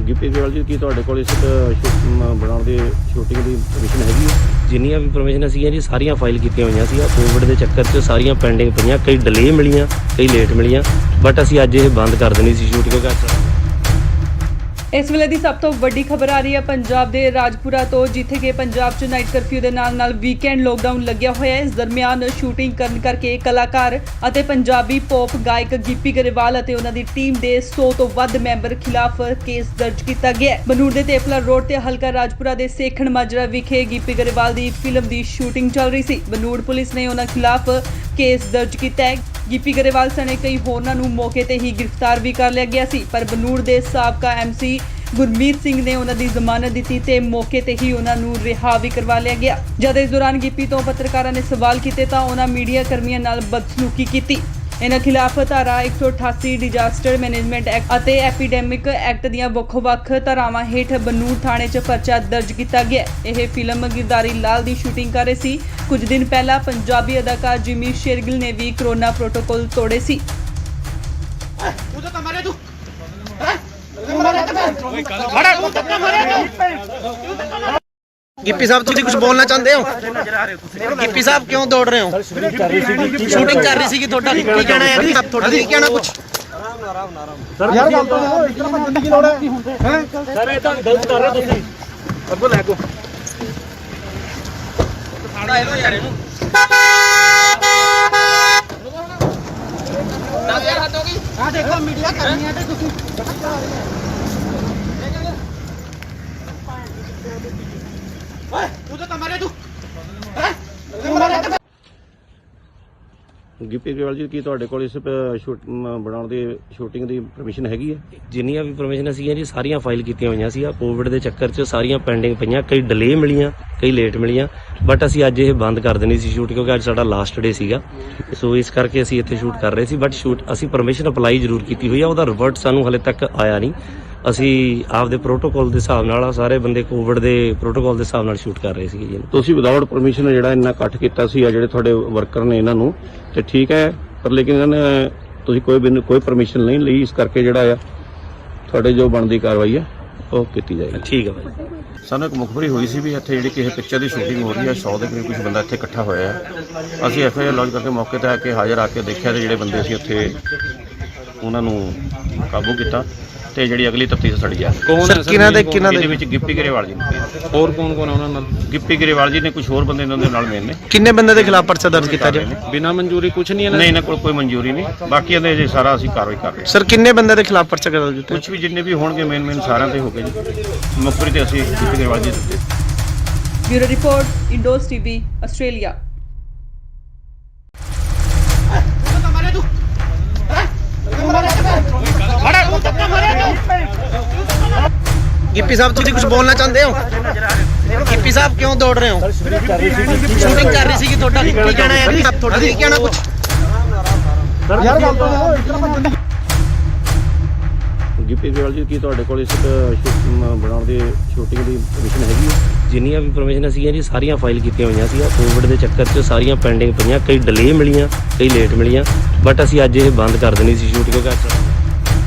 [SPEAKER 2] ਗਿੱਪੀ ਗਰੇਵਾਲ ਜੀ ਕੀ ਤੁਹਾਡੇ ਕੋਲ ਇਸ ਬਣਾਉਣ ਦੀ ਸ਼ੂਟਿੰਗ ਦੀ ਪਰਮਿਸ਼ਨ ਹੈਗੀ ਹੈ?
[SPEAKER 3] ਜਿੰਨੀਆਂ ਵੀ ਪਰਮਿਸ਼ਨ ਸੀਗੀਆਂ ਜੀ ਸਾਰੀਆਂ ਫਾਈਲ ਕੀਤੀਆਂ ਹੋਈਆਂ ਸੀ। ਕੋਵਿਡ ਦੇ ਚੱਕਰ 'ਚ ਸਾਰੀਆਂ ਪੈਂਡਿੰਗ ਪਈਆਂ, ਕਈ ਡਿਲੇ ਮਿਲੀਆਂ, ਕਈ ਲੇਟ ਮਿਲੀਆਂ, ਬਟ ਅਸੀਂ ਅੱਜ ਇਹ ਬੰਦ ਕਰ ਦੇਣੀ ਸੀ ਸ਼ੂਟ ਕਿਉਂਕਿ
[SPEAKER 4] ਇਸ ਵੇਲੇ ਦੀ ਸਭ ਤੋਂ ਵੱਡੀ ਖਬਰ ਆ ਰਹੀ ਹੈ ਪੰਜਾਬ ਦੇ ਰਾਜਪੁਰਾ ਤੋਂ, ਜਿੱਥੇ ਕਿ ਪੰਜਾਬ 'ਚ ਨਾਈਟ ਕਰਫਿਊ ਦੇ ਨਾਲ ਵੀਕਐਂਡ ਲੋਕਡਾਊਨ ਲੱਗਿਆ ਹੋਇਆ ਹੈ। ਇਸ ਦਰਮਿਆਨ ਸ਼ੂਟਿੰਗ ਕਰਨ ਕਰਕੇ ਕਲਾਕਾਰ ਅਤੇ ਪੰਜਾਬੀ ਪੌਪ ਗਾਇਕ ਗਿੱਪੀ ਗਰੇਵਾਲ ਅਤੇ ਉਹਨਾਂ ਦੀ ਟੀਮ ਦੇ 100 ਤੋਂ ਵੱਧ ਮੈਂਬਰ ਖਿਲਾਫ ਕੇਸ ਦਰਜ ਕੀਤਾ ਗਿਆ ਹੈ। ਬਨੂੜ ਦੇ ਤੇਪਲਾ ਰੋਡ ਤੇ ਹਲਕਾ ਰਾਜਪੁਰਾ ਦੇ ਸੇਖਣ ਮਾਜਰਾ ਵਿਖੇ ਗਿੱਪੀ ਗਰੇਵਾਲ ਦੀ ਫਿਲਮ ਦੀ ਸ਼ੂਟਿੰਗ ਚੱਲ ਰਹੀ ਸੀ। ਬਨੂੜ ਪੁਲਿਸ ਨੇ ਉਹਨਾਂ ਖਿਲਾਫ ਕੇਸ ਦਰਜ ਕੀਤਾ ਹੈ। ਗਿੱਪੀ ਗਰੇਵਾਲ ਸਣੇ ਕਈ ਹੋਰਨਾਂ ਨੂੰ ਮੌਕੇ ਤੇ ਹੀ ਗ੍ਰਿਫਤਾਰ ਵੀ ਕਰ ਲਿਆ ਗਿਆ ਸੀ, ਪਰ ਬਨੂੜ ਦੇ ਸਾਬਕਾ ਐਮਸੀ ਗੁਰਮੀਤ ਸਿੰਘ ਨੇ ਉਹਨਾਂ ਦੀ ਜ਼ਮਾਨਤ ਦਿੱਤੀ ਤੇ ਮੌਕੇ ਤੇ ਹੀ ਉਹਨਾਂ ਨੂੰ ਰਿਹਾ ਵੀ ਕਰਵਾ ਲਿਆ ਗਿਆ। ਜਦ ਇਸ ਦੌਰਾਨ ਗਿੱਪੀ ਤੋਂ ਪੱਤਰਕਾਰਾਂ ਨੇ ਸਵਾਲ ਕੀਤੇ ਤਾਂ ਉਹਨਾਂ ਮੀਡੀਆ ਕਰਮੀਆਂ ਨਾਲ ਬਦਸਲੂਕੀ ਕੀਤੀ। ਇਹਨਾਂ ਖਿਲਾਫ ਧਾਰਾ 188 ਡਿਜ਼ਾਸਟਰ ਮੈਨੇਜਮੈਂਟ ਐਕਟ ਅਤੇ ਐਪੀਡੈਮਿਕ ਐਕਟ ਦੀਆਂ ਵੱਖ-ਵੱਖ ਧਾਰਾਵਾਂ ਹੇਠ ਬਨੂੜ ਥਾਣੇ 'ਚ ਪਰਚਾ ਦਰਜ ਕੀਤਾ ਗਿਆ। ਇਹ ਫਿਲਮ ਗਿਰਦਾਰੀ ਲਾਲ ਦੀ ਸ਼ੂਟਿੰਗ ਕਰ ਰਹੇ ਸੀ। ਕੁਝ ਦਿਨ ਪਹਿਲਾਂ ਪੰਜਾਬੀ ਅਦਾਕਾਰ ਜਿਮੀ ਸ਼ੇਰਗਿਲ ਨੇ ਵੀ ਕੋਰੋਨਾ ਪ੍ਰੋਟੋਕਾਲ ਤੋੜੇ ਸੀ।
[SPEAKER 1] ਗਿੱਪੀ ਸਾਹਿਬ ਤੁਸੀਂ ਕੁਝ ਬੋਲਣਾ ਚਾਹੁੰਦੇ ਹੋ? ਗਿੱਪੀ ਸਾਹਿਬ ਕਿਉਂ ਦੌੜ ਰਹੇ ਹੋ? ਸ਼ੂਟਿੰਗ ਕਰ ਰਹੀ ਸੀ ਤੁਹਾਡਾ ਕੀ ਕਹਿਣਾ ਹੈ ਜੀ? ਤੁਹਾਡਾ ਕੀ ਕਹਿਣਾ ਕੁਝ?
[SPEAKER 5] ਯਾਰ ਗੱਲ ਤਾਂ ਇਸ ਤਰ੍ਹਾਂ ਭੱਜਣ ਦੀ ਕੀ ਲੋੜ ਹੈ? ਹੈ ਸਰ ਇਹ ਤਾਂ ਗਲਤ ਕਰ ਰਹੇ ਤੁਸੀਂ। ਅੱਗੋਂ ਲੈ ਕੋ ਸਾਡਾ ਇਹੋ ਯਾਰ ਇਹਨੂੰ ਨਾ ਯਾਰ ਹੱਦ ਹੋ ਗਈ। ਆ ਦੇਖੋ ਮੀਡੀਆ ਕਰਨੀ ਹੈ ਤੇ ਤੁਸੀਂ ਓਏ ਤੂੰ ਤਾਂ ਮਾਰੇ ਤੂੰ ਹੈ
[SPEAKER 2] ਗਿੱਪੀ ਗਰੇਵਾਲ ਜੀ, ਕੀ ਤੁਹਾਡੇ ਕੋਲ ਇਸ ਬਣਾਉਣ ਦੀ ਸ਼ੂਟਿੰਗ ਦੀ ਪਰਮਿਸ਼ਨ ਹੈਗੀ ਹੈ?
[SPEAKER 3] ਜਿੰਨੀਆਂ ਵੀ ਪਰਮਿਸ਼ਨ ਸੀਗੀਆਂ ਜੀ ਸਾਰੀਆਂ ਫਾਈਲ ਕੀਤੀਆਂ ਹੋਈਆਂ ਸੀ। ਆ ਕੋਵਿਡ ਦੇ ਚੱਕਰ 'ਚ ਸਾਰੀਆਂ ਪੈਂਡਿੰਗ ਪਈਆਂ, ਕਈ ਡਿਲੇ ਮਿਲੀਆਂ, ਕਈ ਲੇਟ ਮਿਲੀਆਂ, ਬਟ ਅਸੀਂ ਅੱਜ ਇਹ ਬੰਦ ਕਰ ਦੇਣੀ ਸੀ ਸ਼ੂਟ ਕਿਉਂਕਿ ਅੱਜ ਸਾਡਾ ਲਾਸਟ ਡੇ ਸੀਗਾ। ਸੋ ਇਸ ਕਰਕੇ ਅਸੀਂ ਇੱਥੇ ਸ਼ੂਟ ਕਰ ਰਹੇ ਸੀ, ਬਟ ਅਸੀਂ ਪਰਮਿਸ਼ਨ ਅਪਲਾਈ ਜ਼ਰੂਰ ਕੀਤੀ ਹੋਈ ਆ। ਉਹਦਾ ਰਿਵਰਟ ਸਾਨੂੰ ਹਲੇ ਤੱਕ ਆਇਆ ਨਹੀਂ। ਅਸੀਂ ਆਪਦੇ ਪ੍ਰੋਟੋਕਾਲ ਦੇ ਹਿਸਾਬ ਨਾਲ ਸਾਰੇ ਬੰਦੇ ਕੋਵਿਡ ਦੇ ਪ੍ਰੋਟੋਕਾਲ ਦੇ ਹਿਸਾਬ ਨਾਲ ਸ਼ੂਟ ਕਰ ਰਹੇ ਸੀਗੇ ਜੀ।
[SPEAKER 2] ਤੁਸੀਂ ਵਿਦਆਊਟ ਪਰਮਿਸ਼ਨ ਜਿਹੜਾ ਇੰਨਾ ਇਕੱਠ ਕੀਤਾ ਸੀ, ਆ ਜਿਹੜੇ ਤੁਹਾਡੇ ਵਰਕਰ ਨੇ ਇਹਨਾਂ ਨੂੰ, ਤੇ ਠੀਕ ਹੈ, ਪਰ ਲੇਕਿਨ ਇਹਨਾਂ ਨੇ ਤੁਸੀਂ ਕੋਈ ਪਰਮਿਸ਼ਨ ਨਹੀਂ ਲਈ, ਇਸ ਕਰਕੇ ਜਿਹੜਾ ਆ ਤੁਹਾਡੇ ਜੋ ਬਣਦੀ ਕਾਰਵਾਈ ਹੈ ਉਹ ਕੀਤੀ ਜਾਏਗੀ।
[SPEAKER 3] ਠੀਕ ਹੈ ਭਾਈ।
[SPEAKER 2] ਸਾਨੂੰ ਇੱਕ ਮੁਖਬਰੀ ਹੋਈ ਸੀ ਵੀ ਇੱਥੇ ਜਿਹੜੀ ਕਿਸੇ ਪਿਕਚਰ ਦੀ ਸ਼ੂਟਿੰਗ ਹੋ ਰਹੀ ਹੈ, 100 ਦੇ ਕਰੀਬ ਕੁਝ ਬੰਦਾ ਇੱਥੇ ਇਕੱਠਾ ਹੋਇਆ ਹੈ। ਅਸੀਂ FIR ਲੌਂਚ ਕਰਕੇ ਮੌਕੇ ਤੇ ਆ ਕੇ ਹਾਜ਼ਰ ਆ ਕੇ ਦੇਖਿਆ ਤੇ ਜਿਹੜੇ ਬੰਦੇ ਸੀ ਉੱਥੇ ਉਹਨਾਂ ਨੂੰ ਕਾਬੂ ਕੀਤਾ ਤੇ ਜਿਹੜੀ ਅਗਲੀ ਤਫਤੀਸ਼ ਸੜੀ ਆ।
[SPEAKER 6] ਕੌਣ ਹੈ
[SPEAKER 1] ਕਿਹਨਾਂ ਦੇ
[SPEAKER 2] ਇਹਦੇ ਵਿੱਚ ਗਿੱਪੀ ਗਰੇਵਾਲ ਜੀ ਨੇ,
[SPEAKER 6] ਹੋਰ ਕੌਣ ਕੌਣ ਹੈ ਉਹਨਾਂ ਨਾਲ?
[SPEAKER 2] ਗਿੱਪੀ ਗਰੇਵਾਲ ਜੀ ਨੇ, ਕੁਝ ਹੋਰ ਬੰਦੇ ਇਹਨਾਂ ਦੇ ਨਾਲ ਮੇਨ ਨੇ।
[SPEAKER 1] ਕਿੰਨੇ ਬੰਦੇ ਦੇ ਖਿਲਾਫ ਪਰਚਾ ਦਰਜ ਕੀਤਾ ਜੀ?
[SPEAKER 6] ਬਿਨਾਂ ਮਨਜ਼ੂਰੀ ਕੁਝ ਨਹੀਂ ਹੈ
[SPEAKER 2] ਨਹੀਂ, ਇਹਨਾਂ ਕੋਲ ਕੋਈ ਮਨਜ਼ੂਰੀ ਨਹੀਂ। ਬਾਕੀ ਇਹਦੇ ਜੇ ਸਾਰਾ ਅਸੀਂ ਕਾਰਵਾਈ ਕਰ ਰਹੇ ਹਾਂ।
[SPEAKER 1] ਸਰ ਕਿੰਨੇ ਬੰਦੇ ਦੇ ਖਿਲਾਫ ਪਰਚਾ ਦਰਜ ਕੀਤਾ?
[SPEAKER 2] ਕੁਝ ਵੀ ਜਿੰਨੇ ਵੀ ਹੋਣਗੇ ਮੇਨ ਸਾਰਿਆਂ ਤੇ ਹੋ ਗਏ ਜੀ। ਮੁਖਬਰੀ ਤੇ ਅਸੀਂ ਗਿੱਪੀ ਗਰੇਵਾਲ ਜੀ ਦਿੱਤੇ।
[SPEAKER 4] Bureau report, Indos TV, Australia.
[SPEAKER 1] Gippy sahib ਤੁਸੀਂ ਕੁਝ ਬੋਲਣਾ ਚਾਹੁੰਦੇ ਹੋ? ਗਿੱਪੀ ਸਾਹਿਬ ਕਿਉਂ ਦੌੜ ਰਹੇ ਹੋ? ਸ਼ੂਟਿੰਗ ਕਰ ਰਹੀ ਸੀ ਤੁਹਾਡਾ ਕੀ ਕਹਿਣਾ ਹੈ ਜੀ? ਤੁਹਾਡਾ ਕੀ ਕਹਿਣਾ ਕੁਝ?
[SPEAKER 5] ਯਾਰ ਗੱਲ ਤਾਂ ਇਸ ਤਰ੍ਹਾਂ ਭੱਜਣ ਦੀ
[SPEAKER 2] ਗਿੱਪੀ ਗਰੇਵਾਲ ਜੀ, ਕੀ ਤੁਹਾਡੇ ਕੋਲ ਇਸ ਬਣਾਉਣ ਦੀ ਸ਼ੂਟਿੰਗ ਦੀ ਪਰਮਿਸ਼ਨ ਹੈਗੀ ਹੈ?
[SPEAKER 3] ਜਿੰਨੀਆਂ ਵੀ ਪਰਮਿਸ਼ਨ ਸੀਗੀਆਂ ਜੀ ਸਾਰੀਆਂ ਫਾਈਲ ਕੀਤੀਆਂ ਹੋਈਆਂ ਸੀ। ਕੋਵਿਡ ਦੇ ਚੱਕਰ 'ਚ ਸਾਰੀਆਂ ਪੈਂਡਿੰਗ ਪਈਆਂ, ਕਈ ਡਿਲੇ ਮਿਲੀਆਂ, ਕਈ ਲੇਟ ਮਿਲੀਆਂ, ਬਟ ਅਸੀਂ ਅੱਜ ਇਹ ਬੰਦ ਕਰ ਦੇਣੀ ਸੀ ਸ਼ੂਟ ਕਿਉਂਕਿ ਅੱਜ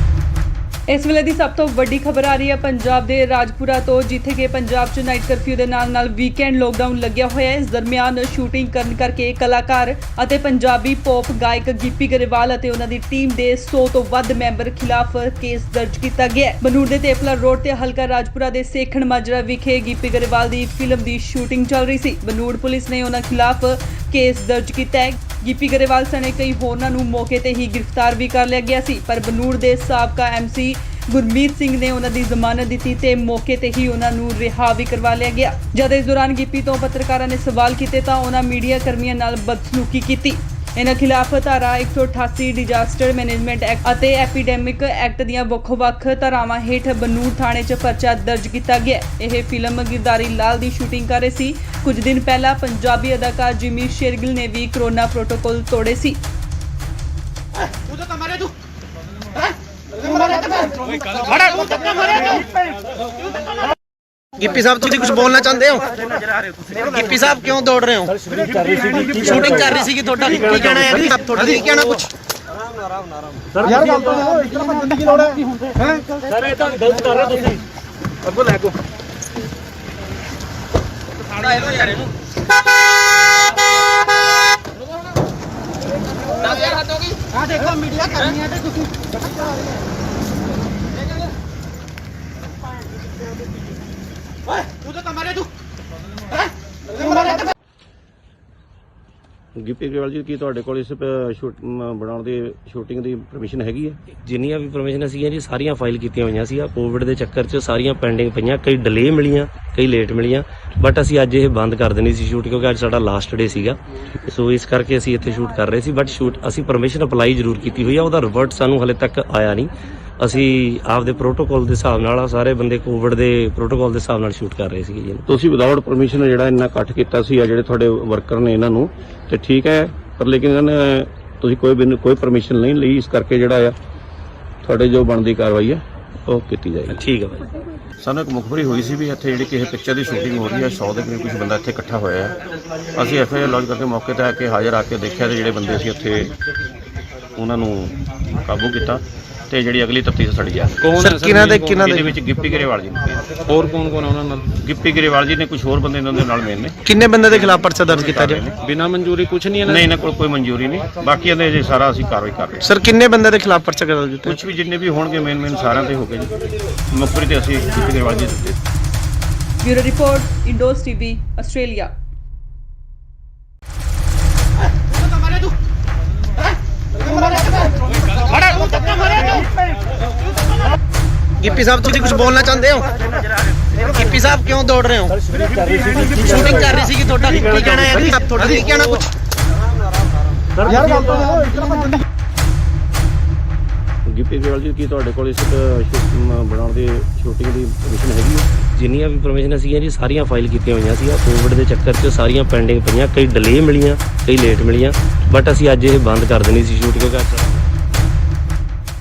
[SPEAKER 4] ਇਸ ਵੇਲੇ ਦੀ ਸਭ ਤੋਂ ਵੱਡੀ ਖਬਰ ਆ ਰਹੀ ਹੈ ਪੰਜਾਬ ਦੇ ਰਾਜਪੁਰਾ ਤੋਂ, ਜਿੱਥੇ ਕਿ ਪੰਜਾਬ 'ਚ ਨਾਈਟ ਕਰਫਿਊ ਦੇ ਨਾਲ ਵੀਕਐਂਡ ਲੋਕਡਾਊਨ ਲੱਗਿਆ ਹੋਇਆ ਹੈ। ਇਸ ਦਰਮਿਆਨ ਸ਼ੂਟਿੰਗ ਕਰਨ ਕਰਕੇ ਕਲਾਕਾਰ ਅਤੇ ਪੰਜਾਬੀ ਪੌਪ ਗਾਇਕ ਗਿੱਪੀ ਗਰੇਵਾਲ ਅਤੇ ਉਹਨਾਂ ਦੀ ਟੀਮ ਦੇ 100 ਤੋਂ ਵੱਧ ਮੈਂਬਰ ਖਿਲਾਫ ਕੇਸ ਦਰਜ ਕੀਤਾ ਗਿਆ ਹੈ। ਬਨੂੜ ਦੇ ਤੇਪਲਾ ਰੋਡ ਤੇ ਹਲਕਾ ਰਾਜਪੁਰਾ ਦੇ ਸੇਖਣ ਮਾਜਰਾ ਵਿਖੇ ਗਿੱਪੀ ਗਰੇਵਾਲ ਦੀ ਫਿਲਮ ਦੀ ਸ਼ੂਟਿੰਗ ਚੱਲ ਰਹੀ ਸੀ। ਬਨੂੜ ਪੁਲਿਸ ਨੇ ਉਹਨਾਂ ਖਿਲਾਫ ਕੇਸ ਦਰਜ ਕੀਤਾ ਹੈ। ਗਿੱਪੀ ਗਰੇਵਾਲ ਸਣੇ ਕਈ ਹੋਰਨਾਂ ਨੂੰ ਮੌਕੇ ਤੇ ਹੀ ਗ੍ਰਿਫਤਾਰ ਵੀ ਕਰ ਲਿਆ ਗਿਆ ਸੀ, ਪਰ ਬਨੂੜ ਦੇ ਸਾਬਕਾ MC ਗੁਰਮੀਤ ਸਿੰਘ ਨੇ ਉਹਨਾਂ ਦੀ ਜ਼ਮਾਨਤ ਦਿੱਤੀ ਤੇ ਮੌਕੇ ਤੇ ਹੀ ਉਹਨਾਂ ਨੂੰ ਰਿਹਾ ਵੀ ਕਰਵਾ ਲਿਆ ਗਿਆ। ਜਦ ਇਸ ਦੌਰਾਨ ਗਿੱਪੀ ਤੋਂ ਪੱਤਰਕਾਰਾਂ ਨੇ ਸਵਾਲ ਕੀਤੇ ਤਾਂ ਉਹਨਾਂ ਮੀਡੀਆ ਕਰਮੀਆਂ ਨਾਲ ਬਦਸਲੂਕੀ ਕੀਤੀ। ਇਹਨਾਂ ਖਿਲਾਫ ਧਾਰਾ 188 ਡਿਜ਼ਾਸਟਰ ਮੈਨੇਜਮੈਂਟ ਐਕਟ ਅਤੇ ਐਪੀਡੈਮਿਕ ਐਕਟ ਦੀਆਂ ਵੱਖ-ਵੱਖ ਧਾਰਾਵਾਂ ਹੇਠ ਬਨੂੜ ਥਾਣੇ 'ਚ ਪਰਚਾ ਦਰਜ ਕੀਤਾ ਗਿਆ। ਇਹ ਫਿਲਮ ਗਿਰਦਾਰੀ ਲਾਲ ਦੀ ਸ਼ੂਟਿੰਗ ਕਰ ਰਹੇ ਸੀ। ਕੁਝ ਦਿਨ ਪਹਿਲਾਂ ਪੰਜਾਬੀ ਅਦਾਕਾਰ ਜਿਮੀ ਸ਼ੇਰਗਿਲ ਨੇ ਵੀ ਕੋਰੋਨਾ ਪ੍ਰੋਟੋਕਾਲ ਤੋੜੇ ਸੀ।
[SPEAKER 1] ਗਿੱਪੀ ਸਾਹਿਬ ਤੁਸੀਂ ਕੁਝ ਬੋਲਣਾ ਚਾਹੁੰਦੇ ਹੋ? ਗਿੱਪੀ ਸਾਹਿਬ ਕਿਉਂ ਦੌੜ ਰਹੇ ਹੋ? ਸ਼ੂਟਿੰਗ ਕਰ ਰਹੀ ਸੀ ਤੁਹਾਡਾ ਕੀ ਕਹਿਣਾ ਹੈ ਜੀ? ਤੁਹਾਡਾ ਕੀ ਕਹਿਣਾ ਕੁਝ?
[SPEAKER 5] ਯਾਰ ਗੱਲ ਤਾਂ ਇਸ ਤਰ੍ਹਾਂ ਭੱਜਣ ਦੀ ਕੀ ਲੋੜ ਹੈ? ਹੈ ਸਰ ਇਹ ਤਾਂ ਗਲਤ ਕਰ ਰਹੇ ਤੁਸੀਂ। ਅੱਗੋਂ ਲੈ ਕੋ ਸਾਡਾ ਇਹੋ ਯਾਰ ਇਹਨੂੰ ਨਾ ਯਾਰ ਹੱਦ ਹੋ ਗਈ। ਆ ਦੇਖੋ ਮੀਡੀਆ ਕਰਨੀ ਹੈ ਤੇ ਤੁਸੀਂ ਓਏ ਤੂੰ ਤਾਂ ਮਾਰੇ ਤੂੰ ਹੈ
[SPEAKER 2] ਗਿੱਪੀ ਗਰੇਵਾਲ ਜੀ, ਕੀ ਤੁਹਾਡੇ ਕੋਲ ਇਸ ਬਣਾਉਣ ਦੀ ਸ਼ੂਟਿੰਗ ਦੀ ਪਰਮਿਸ਼ਨ ਹੈਗੀ ਹੈ?
[SPEAKER 3] ਜਿੰਨੀਆਂ ਵੀ ਪਰਮਿਸ਼ਨ ਸੀਗੀਆਂ ਜੀ ਸਾਰੀਆਂ ਫਾਈਲ ਕੀਤੀਆਂ ਹੋਈਆਂ ਸੀ। ਕੋਵਿਡ ਦੇ ਚੱਕਰ 'ਚ ਸਾਰੀਆਂ ਪੈਂਡਿੰਗ ਪਈਆਂ, ਕਈ ਡਿਲੇ ਮਿਲੀਆਂ, ਕਈ ਲੇਟ ਮਿਲੀਆਂ, ਬਟ ਅਸੀਂ ਅੱਜ ਇਹ ਬੰਦ ਕਰ ਦੇਣੀ ਸੀ ਸ਼ੂਟ ਕਿਉਂਕਿ ਅੱਜ ਸਾਡਾ ਲਾਸਟ ਡੇ ਸੀਗਾ। ਸੋ ਇਸ ਕਰਕੇ ਅਸੀਂ ਇੱਥੇ ਸ਼ੂਟ ਕਰ ਰਹੇ ਸੀ, ਬਟ ਅਸੀਂ ਪਰਮਿਸ਼ਨ ਅਪਲਾਈ ਜ਼ਰੂਰ ਕੀਤੀ ਹੋਈ ਆ। ਉਹਦਾ ਰਿਵਰਟ ਸਾਨੂੰ ਹਲੇ ਤੱਕ ਆਇਆ ਨਹੀਂ। ਅਸੀਂ ਆਪਦੇ ਪ੍ਰੋਟੋਕਾਲ ਦੇ ਹਿਸਾਬ ਨਾਲ ਸਾਰੇ ਬੰਦੇ ਕੋਵਿਡ ਦੇ ਪ੍ਰੋਟੋਕਾਲ ਦੇ ਹਿਸਾਬ ਨਾਲ ਸ਼ੂਟ ਕਰ ਰਹੇ ਸੀਗੇ ਜੀ।
[SPEAKER 2] ਤੁਸੀਂ ਵਿਦਆਊਟ ਪਰਮਿਸ਼ਨ ਜਿਹੜਾ ਇੰਨਾ ਇਕੱਠ ਕੀਤਾ ਸੀ ਆ ਜਿਹੜੇ ਤੁਹਾਡੇ ਵਰਕਰ ਨੇ ਇਹਨਾਂ ਨੂੰ ਤੇ ਠੀਕ ਹੈ, ਪਰ ਲੇਕਿਨ ਇਹਨਾਂ ਨੇ ਤੁਸੀਂ ਕੋਈ ਪਰਮਿਸ਼ਨ ਨਹੀਂ ਲਈ, ਇਸ ਕਰਕੇ ਜਿਹੜਾ ਆ ਤੁਹਾਡੇ ਜੋ ਬਣਦੀ ਕਾਰਵਾਈ ਹੈ ਉਹ ਕੀਤੀ ਜਾਏਗੀ।
[SPEAKER 3] ਠੀਕ ਹੈ ਭਾਈ।
[SPEAKER 2] ਸਾਨੂੰ ਇੱਕ ਮੁਖਬਰੀ ਹੋਈ ਸੀ ਵੀ ਇੱਥੇ ਜਿਹੜੀ ਕਿਸੇ ਪਿਕਚਰ ਦੀ ਸ਼ੂਟਿੰਗ ਹੋ ਰਹੀ ਹੈ, 100 ਦੇ ਕਰੀਬ ਕੁਝ ਬੰਦਾ ਇੱਥੇ ਇਕੱਠਾ ਹੋਇਆ ਹੈ। ਅਸੀਂ ਐਫਆਈਆਰ ਲੌਜ ਕਰਕੇ ਮੌਕੇ ਤੇ ਆ ਕੇ ਹਾਜ਼ਰ ਆ ਕੇ ਦੇਖਿਆ ਤੇ ਜਿਹੜੇ ਬੰਦੇ ਸੀ ਉੱਥੇ ਉਹਨਾਂ ਨੂੰ ਕਾਬੂ ਕੀਤਾ ਤੇ ਜਿਹੜੀ ਅਗਲੀ ਤਫਤੀਸ਼ ਸੜੀ ਆ।
[SPEAKER 6] ਕੌਣ
[SPEAKER 1] ਸਰ,
[SPEAKER 6] ਹੈ ਸਰ?
[SPEAKER 1] ਕਿਹਨਾਂ ਦੇ
[SPEAKER 2] ਇਹਦੇ ਵਿੱਚ ਗਿੱਪੀ ਗਰੇਵਾਲ ਜੀ ਨੇ,
[SPEAKER 6] ਹੋਰ ਕੌਣ ਕੌਣ ਆ ਉਹਨਾਂ ਨਾਲ?
[SPEAKER 2] ਗਿੱਪੀ ਗਰੇਵਾਲ ਜੀ ਨੇ, ਕੁਝ ਹੋਰ ਬੰਦੇ ਇਹਨਾਂ ਦੇ ਨਾਲ ਮੇਨ ਨੇ।
[SPEAKER 1] ਕਿੰਨੇ ਬੰਦੇ ਦੇ ਖਿਲਾਫ ਪਰਚਾ ਦਰਜ ਕੀਤਾ ਜੀ?
[SPEAKER 6] ਬਿਨਾਂ ਮਨਜ਼ੂਰੀ ਕੁਝ ਨਹੀਂ
[SPEAKER 2] ਨਹੀਂ, ਇਹਨਾਂ ਕੋਲ ਕੋਈ ਮਨਜ਼ੂਰੀ ਨਹੀਂ, ਬਾਕੀ ਇਹਦੇ ਜੇ ਸਾਰਾ ਅਸੀਂ ਕਾਰਵਾਈ ਕਰ ਰਹੇ ਹਾਂ।
[SPEAKER 1] ਸਰ ਕਿੰਨੇ ਬੰਦੇ ਦੇ ਖਿਲਾਫ ਪਰਚਾ ਦਰਜ ਕੀਤਾ?
[SPEAKER 2] ਕੁਝ ਵੀ ਜਿੰਨੇ ਵੀ ਹੋਣਗੇ ਮੇਨ ਸਾਰਿਆਂ ਤੇ ਹੋ ਗਏ ਜੀ। ਮੁਖਬਰੀ ਤੇ ਅਸੀਂ ਗਿੱਪੀ ਗਰੇਵਾਲ ਜੀ ਦਿੱਤੇ।
[SPEAKER 4] Bureau report, Indos TV, Australia.
[SPEAKER 1] Gippy sahib ਤੁਸੀਂ ਕੁਝ ਬੋਲਣਾ ਚਾਹੁੰਦੇ ਹੋ? ਗਿੱਪੀ ਸਾਹਿਬ ਕਿਉਂ ਦੌੜ ਰਹੇ ਹੋ? ਸ਼ੂਟਿੰਗ ਕਰ ਰਹੀ ਸੀ ਤੁਹਾਡਾ ਕੀ ਕਹਿਣਾ ਹੈ? ਤੁਹਾਡਾ ਕੀ ਕਹਿਣਾ ਕੁਝ?
[SPEAKER 5] ਯਾਰ ਗੱਲ ਤਾਂ
[SPEAKER 2] ਗਿੱਪੀ ਗਰੇਵਾਲ ਜੀ, ਕੀ ਤੁਹਾਡੇ ਕੋਲ ਇਸ ਬਣਾਉਣ ਦੀ ਸ਼ੂਟਿੰਗ ਦੀ ਪਰਮਿਸ਼ਨ ਹੈਗੀ ਹੈ?
[SPEAKER 3] ਜਿੰਨੀਆਂ ਵੀ ਪਰਮਿਸ਼ਨ ਸੀਗੀਆਂ ਜੀ ਸਾਰੀਆਂ ਫਾਈਲ ਕੀਤੀਆਂ ਹੋਈਆਂ ਸੀ। ਕੋਵਿਡ ਦੇ ਚੱਕਰ 'ਚ ਸਾਰੀਆਂ ਪੈਂਡਿੰਗ ਪਈਆਂ, ਕਈ ਡਿਲੇ ਮਿਲੀਆਂ, ਕਈ ਲੇਟ ਮਿਲੀਆਂ, ਬਟ ਅਸੀਂ ਅੱਜ ਇਹ ਬੰਦ ਕਰ ਦੇਣੀ ਸੀ ਸ਼ੂਟ ਕਿਉਂਕਿ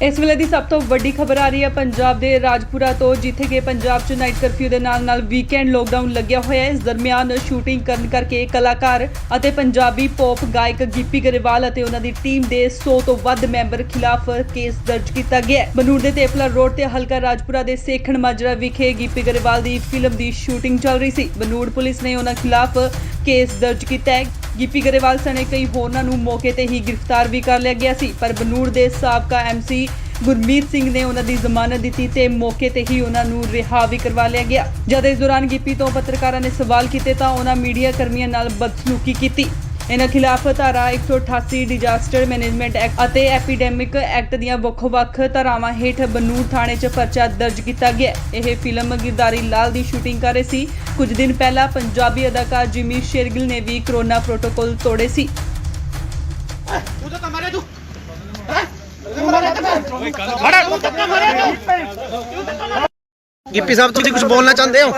[SPEAKER 4] ਇਸ ਵੇਲੇ ਦੀ ਸਭ ਤੋਂ ਵੱਡੀ ਖਬਰ ਆ ਰਹੀ ਹੈ ਪੰਜਾਬ ਦੇ ਰਾਜਪੁਰਾ ਤੋਂ, ਜਿੱਥੇ ਕਿ ਪੰਜਾਬ 'ਚ ਨਾਈਟ ਕਰਫਿਊ ਦੇ ਨਾਲ ਵੀਕਐਂਡ ਲੋਕਡਾਊਨ ਲੱਗਿਆ ਹੋਇਆ ਹੈ। ਇਸ ਦਰਮਿਆਨ ਸ਼ੂਟਿੰਗ ਕਰਨ ਕਰਕੇ ਕਲਾਕਾਰ ਅਤੇ ਪੰਜਾਬੀ ਪੌਪ ਗਾਇਕ ਗਿੱਪੀ ਗਰੇਵਾਲ ਅਤੇ ਉਹਨਾਂ ਦੀ ਟੀਮ ਦੇ 100 ਤੋਂ ਵੱਧ ਮੈਂਬਰ ਖਿਲਾਫ ਕੇਸ ਦਰਜ ਕੀਤਾ ਗਿਆ ਹੈ। ਬਨੂੜ ਦੇ ਤੇਪਲਾ ਰੋਡ ਤੇ ਹਲਕਾ ਰਾਜਪੁਰਾ ਦੇ ਸੇਖਣ ਮਾਜਰਾ ਵਿਖੇ ਗਿੱਪੀ ਗਰੇਵਾਲ ਦੀ ਫਿਲਮ ਦੀ ਸ਼ੂਟਿੰਗ ਚੱਲ ਰਹੀ ਸੀ। ਬਨੂੜ ਪੁਲਿਸ ਨੇ ਉਹਨਾਂ ਖਿਲਾਫ ਕੇਸ ਦਰਜ ਕੀਤਾ ਹੈ। ਗਿੱਪੀ ਗਰੇਵਾਲ ਸਣੇ ਕਈ ਹੋਰਨਾਂ ਨੂੰ ਮੌਕੇ ਤੇ ਹੀ ਗ੍ਰਿਫਤਾਰ ਵੀ ਕਰ ਲਿਆ ਗਿਆ ਸੀ, ਪਰ ਬਨੂੜ ਦੇ ਸਾਬਕਾ ਐਮਸੀ ਗੁਰਮੀਤ ਸਿੰਘ ਨੇ ਉਹਨਾਂ ਦੀ ਜ਼ਮਾਨਤ ਦਿੱਤੀ ਤੇ ਮੌਕੇ ਤੇ ਹੀ ਉਹਨਾਂ ਨੂੰ ਰਿਹਾ ਵੀ ਕਰਵਾ ਲਿਆ ਗਿਆ। ਜਦ ਇਸ ਦੌਰਾਨ ਗਿੱਪੀ ਤੋਂ ਪੱਤਰਕਾਰਾਂ ਨੇ ਸਵਾਲ ਕੀਤੇ ਤਾਂ ਉਹਨਾਂ ਮੀਡੀਆ ਕਰਮੀਆਂ ਨਾਲ ਬਦਸਲੂਕੀ ਕੀਤੀ। ਇਹਨਾਂ ਖਿਲਾਫ ਧਾਰਾ 188 ਡਿਜ਼ਾਸਟਰ ਮੈਨੇਜਮੈਂਟ ਐਕਟ ਅਤੇ ਐਪੀਡੈਮਿਕ ਐਕਟ ਦੀਆਂ ਵੱਖ-ਵੱਖ ਧਾਰਾਵਾਂ ਹੇਠ ਬਨੂੜ ਥਾਣੇ 'ਚ ਪਰਚਾ ਦਰਜ ਕੀਤਾ ਗਿਆ। ਇਹ ਫਿਲਮ ਗਿਰਦਾਰੀ ਲਾਲ ਦੀ ਸ਼ੂਟਿੰਗ ਕਰ ਰਹੇ ਸੀ। ਕੁਝ ਦਿਨ ਪਹਿਲਾਂ ਪੰਜਾਬੀ ਅਦਾਕਾਰ ਜਿਮੀ ਸ਼ੇਰਗਿਲ ਨੇ ਵੀ ਕਰੋਨਾ ਪ੍ਰੋਟੋਕਾਲ ਤੋੜੇ ਸੀ।
[SPEAKER 1] ਗਿੱਪੀ ਸਾਹਿਬ ਤੁਸੀਂ ਕੁਝ ਬੋਲਣਾ ਚਾਹੁੰਦੇ ਹੋ?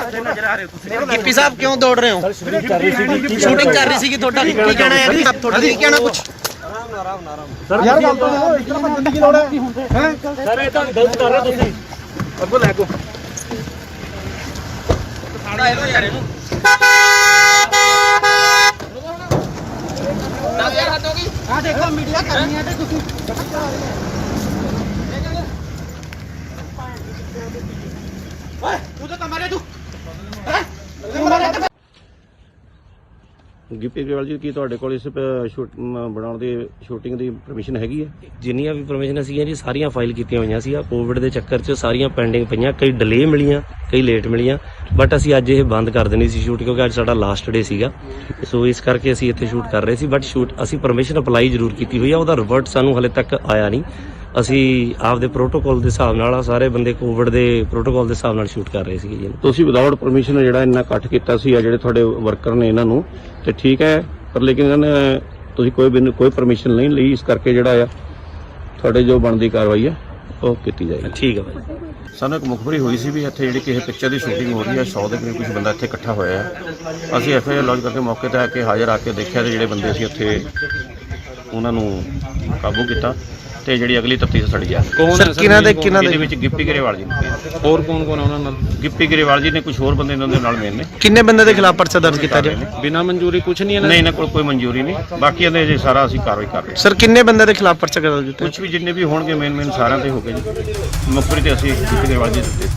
[SPEAKER 1] ਗਿੱਪੀ ਸਾਹਿਬ ਕਿਉਂ ਦੌੜ ਰਹੇ ਹੋ? ਸ਼ੂਟਿੰਗ ਕਰ ਰਹੀ ਸੀ ਤੁਹਾਡਾ ਕੀ ਕਹਿਣਾ ਹੈ? ਤੁਹਾਡਾ ਕੀ ਕਹਿਣਾ ਕੁਝ?
[SPEAKER 5] ਯਾਰ ਗੱਲ ਤਾਂ ਇਤਨਾ ਭੱਜਣ ਦੀ ਲੋੜ ਹੈ? ਸਰ ਇਹ ਤਾਂ ਗਲਤ ਕਰ ਰਹੇ ਤੁਸੀਂ। ਅੱਗੋਂ ਲੈ ਕੋ ਆ ਦੇਖੋ ਮੀਡੀਆ ਕਰਨੀ ਹੈ ਤੇ ਤੁਸੀਂ ਓਏ ਤੂੰ ਤਾਂ ਮਾਰੇ ਤੂੰ
[SPEAKER 2] ਗਿੱਪੀ ਗਰੇਵਾਲ ਜੀ, ਕੀ ਤੁਹਾਡੇ ਕੋਲ ਇਸ ਬਣਾਉਣ ਦੀ ਸ਼ੂਟਿੰਗ ਦੀ ਪਰਮਿਸ਼ਨ ਹੈਗੀ ਹੈ?
[SPEAKER 3] ਜਿੰਨੀਆਂ ਵੀ ਪਰਮਿਸ਼ਨ ਸੀਗੀਆਂ ਜੀ ਸਾਰੀਆਂ ਫਾਈਲ ਕੀਤੀਆਂ ਹੋਈਆਂ ਸੀ। ਕੋਵਿਡ ਦੇ ਚੱਕਰ 'ਚ ਸਾਰੀਆਂ ਪੈਂਡਿੰਗ ਪਈਆਂ, ਕਈ ਡਿਲੇ ਮਿਲੀਆਂ, ਕਈ ਲੇਟ ਮਿਲੀਆਂ, ਬਟ ਅਸੀਂ ਅੱਜ ਇਹ ਬੰਦ ਕਰ ਦੇਣੀ ਸੀ ਸ਼ੂਟ ਕਿਉਂਕਿ ਅੱਜ ਸਾਡਾ ਲਾਸਟ ਡੇ ਸੀਗਾ। ਸੋ ਇਸ ਕਰਕੇ ਅਸੀਂ ਇੱਥੇ ਸ਼ੂਟ ਕਰ ਰਹੇ ਸੀ, ਬਟ ਸ਼ੂਟ ਅਸੀਂ ਪਰਮਿਸ਼ਨ ਅਪਲਾਈ ਜ਼ਰੂਰ ਕੀਤੀ ਹੋਈ ਆ, ਉਹਦਾ ਰਿਵਰਟ ਸਾਨੂੰ ਹਲੇ ਤੱਕ ਆਇਆ ਨਹੀਂ। ਅਸੀਂ ਆਪਦੇ ਪ੍ਰੋਟੋਕਾਲ ਦੇ ਹਿਸਾਬ ਨਾਲ ਸਾਰੇ ਬੰਦੇ ਕੋਵਿਡ ਦੇ ਪ੍ਰੋਟੋਕਾਲ ਦੇ ਹਿਸਾਬ ਨਾਲ ਸ਼ੂਟ ਕਰ ਰਹੇ ਸੀਗੇ ਜੀ।
[SPEAKER 2] ਤੁਸੀਂ ਵਿਦਆਊਟ ਪਰਮਿਸ਼ਨ ਜਿਹੜਾ ਇੰਨਾ ਇਕੱਠ ਕੀਤਾ ਸੀ ਆ ਜਿਹੜੇ ਤੁਹਾਡੇ ਵਰਕਰ ਨੇ ਇਹਨਾਂ ਨੂੰ ਤੇ ਠੀਕ ਹੈ, ਪਰ ਲੇਕਿਨ ਇਹਨਾਂ ਨੇ ਤੁਸੀਂ ਕੋਈ ਪਰਮਿਸ਼ਨ ਨਹੀਂ ਲਈ, ਇਸ ਕਰਕੇ ਜਿਹੜਾ ਆ ਤੁਹਾਡੇ ਜੋ ਬਣਦੀ ਕਾਰਵਾਈ ਹੈ ਉਹ ਕੀਤੀ ਜਾਏਗੀ।
[SPEAKER 3] ਠੀਕ ਹੈ ਭਾਈ।
[SPEAKER 2] ਸਾਨੂੰ ਇੱਕ ਮੁਖਬਰੀ ਹੋਈ ਸੀ ਵੀ ਇੱਥੇ ਜਿਹੜੀ ਕਿਸੇ ਪਿਕਚਰ ਦੀ ਸ਼ੂਟਿੰਗ ਹੋ ਰਹੀ ਹੈ, 100 ਦੇ ਕਰੀਬ ਕੁਝ ਬੰਦਾ ਇੱਥੇ ਇਕੱਠਾ ਹੋਇਆ ਹੈ। ਅਸੀਂ ਐਫਆਈਆਰ ਲੌਜ ਕਰਕੇ ਮੌਕੇ ਤੇ ਆ ਕੇ ਹਾਜ਼ਰ ਆ ਕੇ ਦੇਖਿਆ ਤੇ ਜਿਹੜੇ ਬੰਦੇ ਸੀ ਉੱਥੇ ਉਹਨਾਂ ਨੂੰ ਕਾਬੂ ਕੀਤਾ ਤੇ ਜਿਹੜੀ ਅਗਲੀ ਤਫਤੀਸ਼ ਸੜੀ ਆ।
[SPEAKER 6] ਕੌਣ ਹੈ
[SPEAKER 1] ਸਰ ਕਿਹਨਾਂ ਦੇ
[SPEAKER 2] ਇਹਦੇ ਵਿੱਚ ਗਿੱਪੀ ਗਰੇਵਾਲ ਜੀ ਨੇ,
[SPEAKER 6] ਹੋਰ ਕੌਣ ਕੌਣ ਆ ਉਹਨਾਂ ਨਾਲ?
[SPEAKER 2] ਗਿੱਪੀ ਗਰੇਵਾਲ ਜੀ ਨੇ, ਕੁਝ ਹੋਰ ਬੰਦੇ ਇਹਨਾਂ ਦੇ ਨਾਲ ਮੇਨ ਨੇ।
[SPEAKER 1] ਕਿੰਨੇ ਬੰਦੇ ਦੇ ਖਿਲਾਫ ਪਰਚਾ ਦਰਜ ਕੀਤਾ ਜੀ?
[SPEAKER 6] ਬਿਨਾਂ ਮਨਜ਼ੂਰੀ ਕੁਝ ਨਹੀਂ
[SPEAKER 2] ਨਹੀਂ, ਇਹਨਾਂ ਕੋਲ ਕੋਈ ਮਨਜ਼ੂਰੀ ਨਹੀਂ, ਬਾਕੀ ਇਹਦੇ ਜੇ ਸਾਰਾ ਅਸੀਂ ਕਾਰਵਾਈ ਕਰ ਰਹੇ ਹਾਂ।
[SPEAKER 1] ਸਰ ਕਿੰਨੇ ਬੰਦੇ ਦੇ ਖਿਲਾਫ ਪਰਚਾ ਦਰਜ ਕੀਤਾ?
[SPEAKER 2] ਕੁਝ ਵੀ ਜਿੰਨੇ ਵੀ ਹੋਣਗੇ ਮੇਨ ਸਾਰਿਆਂ ਤੇ ਹੋ ਗਏ ਜੀ। ਮੁਖਬਰੀ ਤੇ ਅਸੀਂ ਗਿੱਪੀ ਗਰੇਵਾਲ ਜੀ ਦਿੱਤੇ।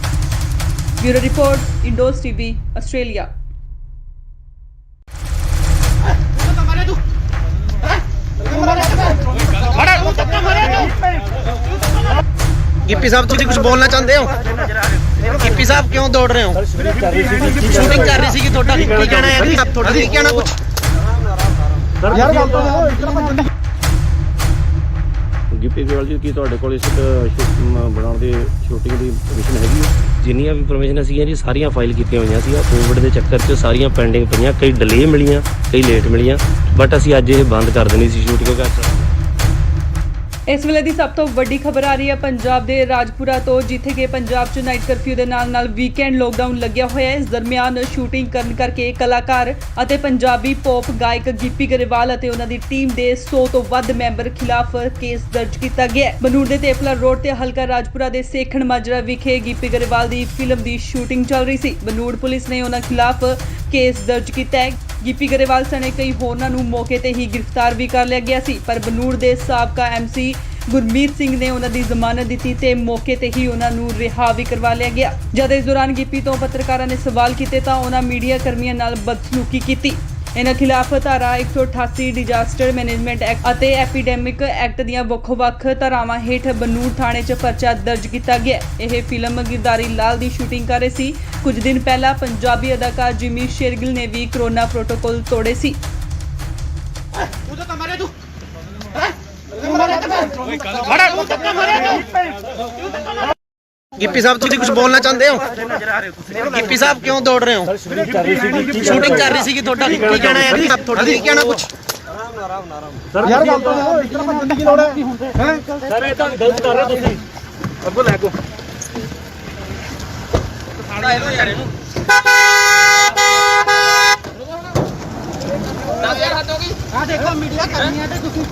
[SPEAKER 4] Bureau report, Indos TV, Australia.
[SPEAKER 1] Gippy sahib ਤੁਸੀਂ ਕੁਝ ਬੋਲਣਾ ਚਾਹੁੰਦੇ ਹੋ? ਗਿੱਪੀ ਸਾਹਿਬ ਕਿਉਂ ਦੌੜ ਰਹੇ ਹੋ? ਸ਼ੂਟਿੰਗ ਕਰ ਰਹੀ ਸੀ ਤੁਹਾਡਾ ਕੀ ਕਹਿਣਾ ਹੈ? ਤੁਹਾਡਾ ਕੀ ਕਹਿਣਾ ਕੁਝ?
[SPEAKER 5] ਯਾਰ ਗੱਲ ਤਾਂ ਇਤਨਾ ਭੱਜਣ ਦੀ
[SPEAKER 2] ਗਿੱਪੀ ਗਰੇਵਾਲ ਜੀ, ਕੀ ਤੁਹਾਡੇ ਕੋਲ ਇਸ ਬਣਾਉਣ ਦੀ ਸ਼ੂਟਿੰਗ ਦੀ ਪਰਮਿਸ਼ਨ ਹੈਗੀ ਹੈ?
[SPEAKER 3] ਜਿੰਨੀਆਂ ਵੀ ਪਰਮਿਸ਼ਨ ਸੀਗੀਆਂ ਜੀ ਸਾਰੀਆਂ ਫਾਈਲ ਕੀਤੀਆਂ ਹੋਈਆਂ ਸੀ। ਕੋਵਿਡ ਦੇ ਚੱਕਰ 'ਚ ਸਾਰੀਆਂ ਪੈਂਡਿੰਗ ਪਈਆਂ, ਕਈ ਡਿਲੇ ਮਿਲੀਆਂ, ਕਈ ਲੇਟ ਮਿਲੀਆਂ, ਬਟ ਅਸੀਂ ਅੱਜ ਇਹ ਬੰਦ ਕਰ ਦੇਣੀ ਸੀ ਸ਼ੂਟ ਕਿਉਂਕਿ
[SPEAKER 4] ਇਸ ਵੇਲੇ ਦੀ ਸਭ ਤੋਂ ਵੱਡੀ ਖਬਰ ਆ ਰਹੀ ਹੈ ਪੰਜਾਬ ਦੇ ਰਾਜਪੁਰਾ ਤੋਂ, ਜਿੱਥੇ ਕਿ ਪੰਜਾਬ 'ਚ ਨਾਈਟ ਕਰਫਿਊ ਦੇ ਨਾਲ ਵੀਕਐਂਡ ਲੋਕਡਾਊਨ ਲੱਗਿਆ ਹੋਇਆ ਹੈ। ਇਸ ਦਰਮਿਆਨ ਸ਼ੂਟਿੰਗ ਕਰਨ ਕਰਕੇ ਕਲਾਕਾਰ ਅਤੇ ਪੰਜਾਬੀ ਪੌਪ ਗਾਇਕ ਗਿੱਪੀ ਗਰੇਵਾਲ ਅਤੇ ਉਹਨਾਂ ਦੀ ਟੀਮ ਦੇ 100 ਤੋਂ ਵੱਧ ਮੈਂਬਰ ਖਿਲਾਫ ਕੇਸ ਦਰਜ ਕੀਤਾ ਗਿਆ ਹੈ। ਬਨੂੜ ਦੇ ਤੇਪਲਾ ਰੋਡ ਤੇ ਹਲਕਾ ਰਾਜਪੁਰਾ ਦੇ ਸੇਖਣ ਮਾਜਰਾ ਵਿਖੇ ਗਿੱਪੀ ਗਰੇਵਾਲ ਦੀ ਫਿਲਮ ਦੀ ਸ਼ੂਟਿੰਗ ਚੱਲ ਰਹੀ ਸੀ। ਬਨੂੜ ਪੁਲਿਸ ਨੇ ਉਹਨਾਂ ਖਿਲਾਫ ਕੇਸ ਦਰਜ ਕੀਤਾ ਹੈ। ਗਿੱਪੀ ਗਰੇਵਾਲ ਸਣੇ ਕਈ ਹੋਰਨਾਂ ਨੂੰ ਮੌਕੇ ਤੇ ਹੀ ਗ੍ਰਿਫਤਾਰ ਵੀ ਕਰ ਲਿਆ ਗਿਆ ਸੀ, ਪਰ ਬਨੂੜ ਦੇ ਸਾਬਕਾ ਐਮਸੀ ਗੁਰਮੀਤ ਸਿੰਘ ਨੇ ਉਹਨਾਂ ਦੀ ਜ਼ਮਾਨਤ ਦਿੱਤੀ ਤੇ ਮੌਕੇ ਤੇ ਹੀ ਉਹਨਾਂ ਨੂੰ ਰਿਹਾ ਵੀ ਕਰਵਾ ਲਿਆ ਗਿਆ। ਜਦ ਇਸ ਦੌਰਾਨ ਗਿੱਪੀ ਤੋਂ ਪੱਤਰਕਾਰਾਂ ਨੇ ਸਵਾਲ ਕੀਤੇ ਤਾਂ ਉਹਨਾਂ ਮੀਡੀਆ ਕਰਮੀਆਂ ਨਾਲ ਬਦਸਲੂਕੀ ਕੀਤੀ। ਇਹਨਾਂ ਖਿਲਾਫ ਧਾਰਾ 188 ਡਿਜ਼ਾਸਟਰ ਮੈਨੇਜਮੈਂਟ ਐਕਟ ਅਤੇ ਐਪੀਡੈਮਿਕ ਐਕਟ ਦੀਆਂ ਵੱਖ-ਵੱਖ ਧਾਰਾਵਾਂ ਹੇਠ ਬਨੂੜ ਥਾਣੇ 'ਚ ਪਰਚਾ ਦਰਜ ਕੀਤਾ ਗਿਆ। ਇਹ ਫਿਲਮ ਗਿਰਦਾਰੀ ਲਾਲ ਦੀ ਸ਼ੂਟਿੰਗ ਕਰ ਰਹੇ ਸੀ। ਕੁਝ ਦਿਨ ਪਹਿਲਾਂ ਪੰਜਾਬੀ ਅਦਾਕਾਰ ਜਿਮੀ ਸ਼ੇਰਗਿਲ ਨੇ ਵੀ ਕਰੋਨਾ ਪ੍ਰੋਟੋਕਾਲ ਤੋੜੇ ਸੀ।
[SPEAKER 1] गिप्पी साहब तुम कुछ बोलना चाहते हो? गिप्पी साहब क्यों दौड़ रहे हो? शूटिंग कर रही थी ਤੁਹਾਡਾ ਕੀ ਕਹਿਣਾ ਹੈ? ਆਪ ਤੁਹਾਡਾ ਕੀ ਕਹਿਣਾ ਕੁਝ?
[SPEAKER 5] ਯਾਰ ਗੱਲ ਤਾਂ ਇਸ ਤਰ੍ਹਾਂ ਬੰਦਗੀ ਦੀ ਲੋੜ ਹੈ ਸਰ, ਇਹ ਤਾਂ ਗਲਤ ਕਰ ਰਹੇ ਤੁਸੀਂ। ਅੱਗੋਂ ਲੈ ਕੋ
[SPEAKER 1] ਸਾੜਾ ਇਹਨੂੰ ਯਾਰ ਇਹਨੂੰ 10000 ਹੱਦ ਹੋ ਗਈ। ਆ ਦੇਖੋ ਮੀਡੀਆ ਕਰਨੀ ਹੈ ਤੇ ਤੁਸੀਂ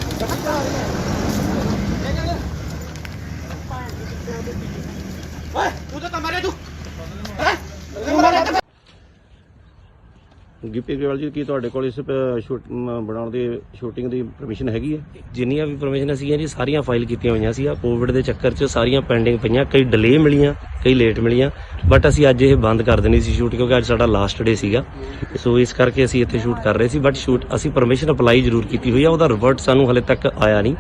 [SPEAKER 2] ਗਿੱਪੀ ਗਰੇਵਾਲ ਜੀ, ਕੀ ਤੁਹਾਡੇ ਕੋਲ ਇਸ ਬਣਾਉਣ ਦੀ ਸ਼ੂਟਿੰਗ ਦੀ ਪਰਮਿਸ਼ਨ ਹੈਗੀ ਹੈ?
[SPEAKER 3] ਜਿੰਨੀਆਂ ਵੀ ਪਰਮਿਸ਼ਨ ਸੀਗੀਆਂ ਜੀ ਸਾਰੀਆਂ ਫਾਈਲ ਕੀਤੀਆਂ ਹੋਈਆਂ ਸੀ। ਕੋਵਿਡ ਦੇ ਚੱਕਰ 'ਚ ਸਾਰੀਆਂ ਪੈਂਡਿੰਗ ਪਈਆਂ, ਕਈ ਡਿਲੇ ਮਿਲੀਆਂ, ਕਈ ਲੇਟ ਮਿਲੀਆਂ, ਬਟ ਅਸੀਂ ਅੱਜ ਇਹ ਬੰਦ ਕਰ ਦੇਣੀ ਸੀ ਸ਼ੂਟ, ਕਿਉਂਕਿ ਅੱਜ ਸਾਡਾ ਲਾਸਟ ਡੇ ਸੀਗਾ। ਸੋ ਇਸ ਕਰਕੇ ਅਸੀਂ ਇੱਥੇ ਸ਼ੂਟ ਕਰ ਰਹੇ ਸੀ, ਬਟ ਅਸੀਂ ਪਰਮਿਸ਼ਨ ਅਪਲਾਈ ਜ਼ਰੂਰ ਕੀਤੀ ਹੋਈ ਆ। ਉਹਦਾ ਰਿਵਰਟ ਸਾਨੂੰ ਹਲੇ ਤੱਕ ਆਇਆ ਨਹੀਂ।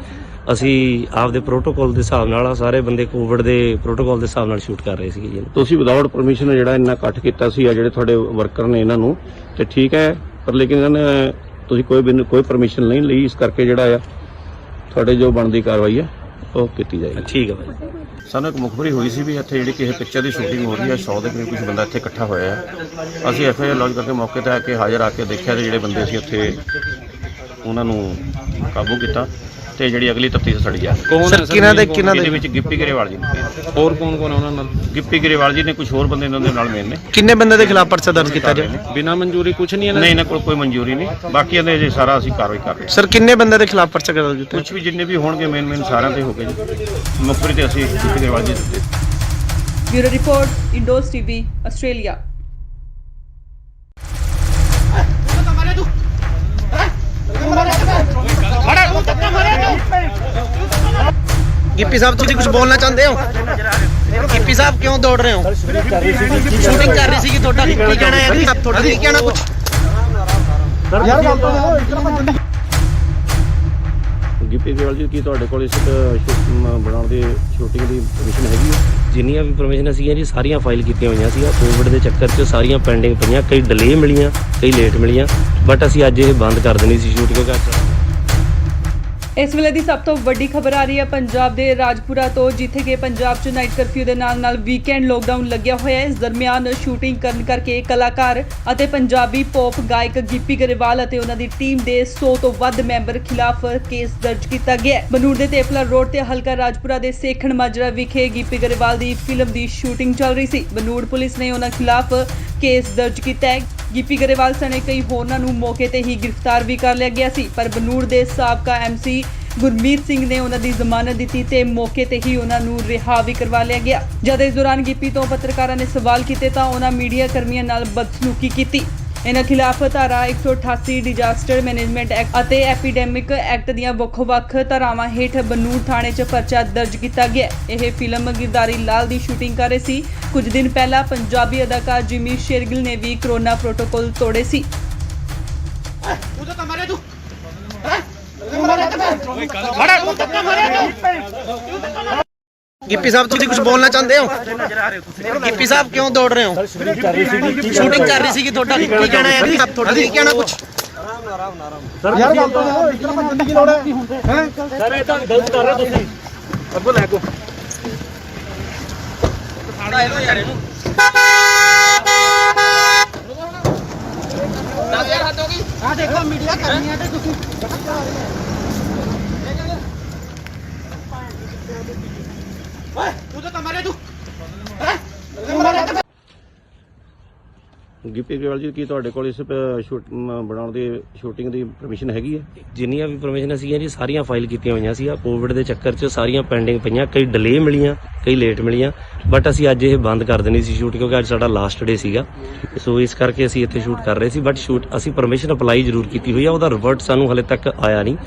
[SPEAKER 3] ਅਸੀਂ ਆਪਦੇ ਪ੍ਰੋਟੋਕਾਲ ਦੇ ਹਿਸਾਬ ਨਾਲ, ਸਾਰੇ ਬੰਦੇ ਕੋਵਿਡ ਦੇ ਪ੍ਰੋਟੋਕਾਲ ਦੇ ਹਿਸਾਬ ਨਾਲ ਸ਼ੂਟ ਕਰ ਰਹੇ ਸੀਗੇ ਜੀ।
[SPEAKER 2] ਤੁਸੀਂ ਵਿਦਆਊਟ ਪਰਮਿਸ਼ਨ ਜਿਹੜਾ ਇੰਨਾ ਇਕੱਠ ਕੀਤਾ ਸੀ, ਆ ਜਿਹੜੇ ਤੁਹਾਡੇ ਵਰਕਰ ਨੇ ਇਹਨਾਂ ਨੂੰ, ਤੇ ਠੀਕ ਹੈ, ਪਰ ਲੇਕਿਨ ਇਹਨਾਂ ਨੇ ਤੁਸੀਂ ਕੋਈ ਪਰਮਿਸ਼ਨ ਨਹੀਂ ਲਈ, ਇਸ ਕਰਕੇ ਜਿਹੜਾ ਆ ਤੁਹਾਡੇ ਜੋ ਬਣਦੀ ਕਾਰਵਾਈ ਹੈ ਉਹ ਕੀਤੀ ਜਾਏਗੀ।
[SPEAKER 3] ਠੀਕ ਹੈ ਭਾਈ।
[SPEAKER 2] ਸਾਨੂੰ ਇੱਕ ਮੁਖਬਰੀ ਹੋਈ ਸੀ ਵੀ ਇੱਥੇ ਜਿਹੜੀ ਕਿਸੇ ਪਿਕਚਰ ਦੀ ਸ਼ੂਟਿੰਗ ਹੋ ਰਹੀ ਹੈ, 100 ਦੇ ਕਰੀਬ ਕੁਝ ਬੰਦਾ ਇੱਥੇ ਇਕੱਠਾ ਹੋਇਆ ਹੈ। ਅਸੀਂ ਐਫਆਈਆਰ ਲੌਂਚ ਕਰਕੇ ਮੌਕੇ ਤੇ ਆ ਕੇ ਹਾਜ਼ਰ ਆ ਕੇ ਦੇਖਿਆ ਤੇ ਜਿਹੜੇ ਬੰਦੇ ਸੀ ਉੱਥੇ ਉਹਨਾਂ ਨੂੰ ਕਾਬੂ ਕੀਤਾ ਤੇ ਜਿਹੜੀ ਅਗਲੀ ਤਫਤੀਸ਼ ਸਾਡੀ ਜਾ ਰਹੀ ਹੈ।
[SPEAKER 6] ਕੌਣ ਹੈ
[SPEAKER 1] ਕਿਹਨਾਂ
[SPEAKER 2] ਇਹਦੇ ਵਿੱਚ ਗਿੱਪੀ ਗਰੇਵਾਲ ਜੀ ਨੇ,
[SPEAKER 6] ਹੋਰ ਕੌਣ ਕੌਣ ਉਹਨਾਂ ਨਾਲ?
[SPEAKER 2] ਗਿੱਪੀ ਗਰੇਵਾਲ ਜੀ ਨੇ, ਕੁਝ ਹੋਰ ਬੰਦੇ ਇਹਨਾਂ ਦੇ ਨਾਲ ਮੇਨ ਨੇ।
[SPEAKER 1] ਕਿੰਨੇ ਬੰਦੇ ਦੇ ਖਿਲਾਫ ਪਰਚਾ ਦਰਜ ਕੀਤਾ ਜੀ?
[SPEAKER 6] ਬਿਨਾਂ ਮਨਜ਼ੂਰੀ ਕੁਝ ਨਹੀਂ
[SPEAKER 2] ਨਹੀਂ, ਇਹਨਾਂ ਕੋਲ ਕੋਈ ਮਨਜ਼ੂਰੀ ਨਹੀਂ। ਬਾਕੀ ਇਹਦੇ ਜੇ ਸਾਰਾ ਅਸੀਂ ਕਾਰਵਾਈ ਕਰ ਰਹੇ ਹਾਂ।
[SPEAKER 1] ਸਰ ਕਿੰਨੇ ਬੰਦੇ ਦੇ ਖਿਲਾਫ ਪਰਚਾ ਦਰਜ ਕੀਤਾ?
[SPEAKER 2] ਕੁਝ ਵੀ ਜਿੰਨੇ ਵੀ ਹੋਣਗੇ ਮੇਨ ਸਾਰਿਆਂ ਤੇ ਹੋ ਗਏ ਜੀ। ਮੁਖਬਰੀ ਤੇ ਅਸੀਂ ਗਿੱਪੀ ਗਰੇਵਾਲ ਜੀ ਦਿੱਤੇ।
[SPEAKER 4] Bureau report, Indos TV, Australia.
[SPEAKER 1] Gippy sahab तुम कुछ बोलना चाहते हो? गिप्पी साहब क्यों दौड़ रहे हो? शूटिंग कर रही थी ਤੁਹਾਡਾ ਕੀ ਕਹਿਣਾ ਹੈ? ਆਪ ਤੁਹਾਡਾ ਕੀ ਕਹਿਣਾ ਕੁਝ?
[SPEAKER 5] ਯਾਰ ਗੱਲ ਤਾਂ ਇਸ ਤਰ੍ਹਾਂ ਬੰਦਗੀ
[SPEAKER 2] ਗਿੱਪੀ ਗਰੇਵਾਲ ਜੀ, ਕੀ ਤੁਹਾਡੇ ਕੋਲ ਇਸ ਬਣਾਉਣ ਦੀ ਸ਼ੂਟਿੰਗ ਦੀ ਪਰਮਿਸ਼ਨ ਹੈਗੀ ਹੈ?
[SPEAKER 3] ਜਿੰਨੀਆਂ ਵੀ ਪਰਮਿਸ਼ਨ ਸੀਗੀਆਂ ਜੀ ਸਾਰੀਆਂ ਫਾਈਲ ਕੀਤੀਆਂ ਹੋਈਆਂ ਸੀ। ਕੋਵਿਡ ਦੇ ਚੱਕਰ 'ਚ ਸਾਰੀਆਂ ਪੈਂਡਿੰਗ ਪਈਆਂ, ਕਈ ਡਿਲੇ ਮਿਲੀਆਂ, ਕਈ ਲੇਟ ਮਿਲੀਆਂ, ਬਟ ਅਸੀਂ ਅੱਜ ਇਹ ਬੰਦ ਕਰ ਦੇਣੀ ਸੀ ਸ਼ੂਟ, ਕਿਉਂਕਿ ਅੱਜ
[SPEAKER 4] ਇਸ ਵੇਲੇ ਦੀ ਸਭ ਤੋਂ ਵੱਡੀ ਖਬਰ ਆ ਰਹੀ ਹੈ ਪੰਜਾਬ ਦੇ ਰਾਜਪੁਰਾ ਤੋਂ, ਜਿੱਥੇ ਕਿ ਪੰਜਾਬ 'ਚ ਨਾਈਟ ਕਰਫਿਊ ਦੇ ਨਾਲ ਵੀਕਐਂਡ ਲੋਕਡਾਊਨ ਲੱਗਿਆ ਹੋਇਆ ਹੈ। ਇਸ ਦਰਮਿਆਨ ਸ਼ੂਟਿੰਗ ਕਰਨ ਕਰਕੇ ਕਲਾਕਾਰ ਅਤੇ ਪੰਜਾਬੀ ਪੌਪ ਗਾਇਕ ਗਿੱਪੀ ਗਰੇਵਾਲ ਅਤੇ ਉਹਨਾਂ ਦੀ ਟੀਮ ਦੇ 100 ਤੋਂ ਵੱਧ ਮੈਂਬਰ ਖਿਲਾਫ ਕੇਸ ਦਰਜ ਕੀਤਾ ਗਿਆ ਹੈ। ਬਨੂੜ ਦੇ ਤੇਪਲਾ ਰੋਡ ਤੇ ਹਲਕਾ ਰਾਜਪੁਰਾ ਦੇ ਸੇਖਣ ਮਾਜਰਾ ਵਿਖੇ ਗਿੱਪੀ ਗਰੇਵਾਲ ਦੀ ਫਿਲਮ ਦੀ ਸ਼ੂਟਿੰਗ ਚੱਲ ਰਹੀ ਸੀ। ਬਨੂੜ ਪੁਲਿਸ ਨੇ ਉਹਨਾਂ ਖਿਲਾਫ ਕੇਸ ਦਰਜ ਕੀਤਾ ਹੈ। ਗਿੱਪੀ ਗਰੇਵਾਲ ਸਣੇ ਕਈ ਹੋਰਨਾਂ ਨੂੰ ਮੌਕੇ ਤੇ ਹੀ ਗ੍ਰਿਫਤਾਰ ਵੀ ਕਰ ਲਿਆ ਗਿਆ ਸੀ, ਪਰ ਬਨੂੜ ਦੇ ਸਾਬਕਾ ਐਮਸੀ ਗੁਰਮੀਤ ਸਿੰਘ ਨੇ ਉਹਨਾਂ ਦੀ ਜ਼ਮਾਨਤ ਦਿੱਤੀ ਤੇ ਮੌਕੇ ਤੇ ਹੀ ਉਹਨਾਂ ਨੂੰ ਰਿਹਾ ਵੀ ਕਰਵਾ ਲਿਆ ਗਿਆ। ਜਦ ਇਸ ਦੌਰਾਨ ਗਿੱਪੀ ਤੋਂ ਪੱਤਰਕਾਰਾਂ ਨੇ ਸਵਾਲ ਕੀਤੇ ਤਾਂ ਉਹਨਾਂ ਮੀਡੀਆ ਕਰਮੀਆਂ ਨਾਲ ਬਦਸਲੂਕੀ ਕੀਤੀ। ਇਹਨਾਂ ਖਿਲਾਫ ਧਾਰਾ 188 ਡਿਜ਼ਾਸਟਰ ਮੈਨੇਜਮੈਂਟ ਐਕਟ ਅਤੇ ਐਪੀਡੈਮਿਕ ਐਕਟ ਦੀਆਂ ਵੱਖ-ਵੱਖ ਧਾਰਾਵਾਂ ਹੇਠ ਬਨੂੜ ਥਾਣੇ 'ਚ ਪਰਚਾ ਦਰਜ ਕੀਤਾ ਗਿਆ। ਇਹ ਫਿਲਮ ਗਿਰਦਾਰੀ ਲਾਲ ਦੀ ਸ਼ੂਟਿੰਗ ਕਰ ਰਹੇ ਸੀ। ਕੁਝ ਦਿਨ ਪਹਿਲਾਂ ਪੰਜਾਬੀ ਅਦਾਕਾਰ ਜਿਮੀ ਸ਼ੇਰਗਿਲ ਨੇ ਵੀ ਕਰੋਨਾ ਪ੍ਰੋਟੋਕਾਲ ਤੋੜੇ ਸੀ।
[SPEAKER 1] गिप्पी साहब तुम कुछ बोलना चाहते हो? गिप्पी साहब क्यों दौड़ रहे हो? शूटिंग कर रही थी ਤੁਹਾਡਾ ਕੀ ਕਹਿਣਾ ਹੈ? ਆਪ ਤੁਹਾਡਾ ਕੀ ਕਹਿਣਾ ਕੁਝ?
[SPEAKER 5] ਯਾਰ ਗੱਲ ਤਾਂ ਇਸ ਤਰ੍ਹਾਂ ਬੰਦਗੀ ਦੀ ਲੋੜ ਹੈ ਸਰ, ਇਹ ਤਾਂ ਗਲਤ ਕਰ ਰਹੇ ਤੁਸੀਂ। ਅੱਗੋਂ ਲੈ ਕੋ
[SPEAKER 1] ਸਾੜਾ ਇਹਨੂੰ ਯਾਰ ਇਹਨੂੰ 10000 ਹੱਦ ਹੋ ਗਈ। ਆ ਦੇਖੋ ਮੀਡੀਆ ਕਰਨੀ ਹੈ ਤੇ ਤੁਸੀਂ
[SPEAKER 2] ਗਿੱਪੀ ਗਰੇਵਾਲ ਜੀ ਕੀ ਤੁਹਾਡੇ ਕੋਲ ਇਸ ਬਣਾਉਣ ਦੀ ਸ਼ੂਟਿੰਗ ਦੀ ਪਰਮਿਸ਼ਨ ਹੈਗੀ ਹੈ?
[SPEAKER 3] ਜਿੰਨੀਆਂ ਵੀ ਪਰਮਿਸ਼ਨ ਸੀਗੀਆਂ ਜੀ ਸਾਰੀਆਂ ਫਾਈਲ ਕੀਤੀਆਂ ਹੋਈਆਂ ਸੀ। ਕੋਵਿਡ ਦੇ ਚੱਕਰ 'ਚ ਸਾਰੀਆਂ ਪੈਂਡਿੰਗ ਪਈਆਂ, ਕਈ ਡਿਲੇ ਮਿਲੀਆਂ, ਕਈ ਲੇਟ ਮਿਲੀਆਂ, ਬਟ ਅਸੀਂ ਅੱਜ ਇਹ ਬੰਦ ਕਰ ਦੇਣੀ ਸੀ ਸ਼ੂਟ, ਕਿਉਂਕਿ ਅੱਜ ਸਾਡਾ ਲਾਸਟ ਡੇ ਸੀਗਾ। ਸੋ ਇਸ ਕਰਕੇ ਅਸੀਂ ਇੱਥੇ ਸ਼ੂਟ ਕਰ ਰਹੇ ਸੀ, ਬਟ ਸ਼ੂਟ ਅਸੀਂ ਪਰਮਿਸ਼ਨ ਅਪਲਾਈ ਜ਼ਰੂਰ ਕੀਤੀ ਹੋਈ ਆ, ਉਹਦਾ ਰਿਵਰਟ ਸਾਨੂੰ ਹਲੇ ਤੱਕ ਆਇਆ ਨਹੀਂ।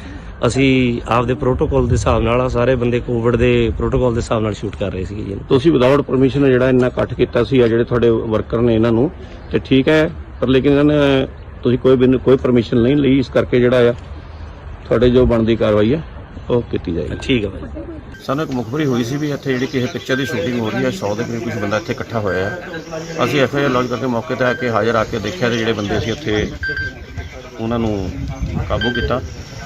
[SPEAKER 3] ਅਸੀਂ ਆਪਦੇ ਪ੍ਰੋਟੋਕਾਲ ਦੇ ਹਿਸਾਬ ਨਾਲ ਸਾਰੇ ਬੰਦੇ ਕੋਵਿਡ ਦੇ ਪ੍ਰੋਟੋਕਾਲ ਦੇ ਹਿਸਾਬ ਨਾਲ ਸ਼ੂਟ ਕਰ ਰਹੇ ਸੀਗੇ ਜੀ।
[SPEAKER 2] ਤੁਸੀਂ ਵਿਦਆਊਟ ਪਰਮਿਸ਼ਨ ਜਿਹੜਾ ਇੰਨਾ ਇਕੱਠ ਕੀਤਾ ਸੀ ਆ ਜਿਹੜੇ ਤੁਹਾਡੇ ਵਰਕਰ ਨੇ ਇਹਨਾਂ ਨੂੰ, ਤੇ ਠੀਕ ਹੈ, ਪਰ ਲੇਕਿਨ ਇਹਨਾਂ ਨੇ ਤੁਸੀਂ ਕੋਈ ਪਰਮਿਸ਼ਨ ਨਹੀਂ ਲਈ, ਇਸ ਕਰਕੇ ਜਿਹੜਾ ਆ ਤੁਹਾਡੇ ਜੋ ਬਣਦੀ ਕਾਰਵਾਈ ਹੈ ਉਹ ਕੀਤੀ ਜਾਏਗੀ।
[SPEAKER 3] ਠੀਕ ਹੈ ਭਾਈ।
[SPEAKER 2] ਸਾਨੂੰ ਇੱਕ ਮੁਖਬਰੀ ਹੋਈ ਸੀ ਵੀ ਇੱਥੇ ਜਿਹੜੀ ਕਿਸੇ ਪਿਕਚਰ ਦੀ ਸ਼ੂਟਿੰਗ ਹੋ ਰਹੀ ਹੈ, 100 ਦੇ ਕਰੀਬ ਕੁਝ ਬੰਦਾ ਇੱਥੇ ਇਕੱਠਾ ਹੋਇਆ ਹੈ। ਅਸੀਂ ਐਫਆਈਆਰ ਲੌਂਚ ਕਰਕੇ ਮੌਕੇ ਤੇ ਆ ਕੇ ਹਾਜ਼ਰ ਆ ਕੇ ਦੇਖਿਆ ਤੇ ਜਿਹੜੇ ਬੰਦੇ ਸੀ ਉੱਥੇ ਉਹਨਾਂ ਨੂੰ ਕਾਬੂ ਕੀਤਾ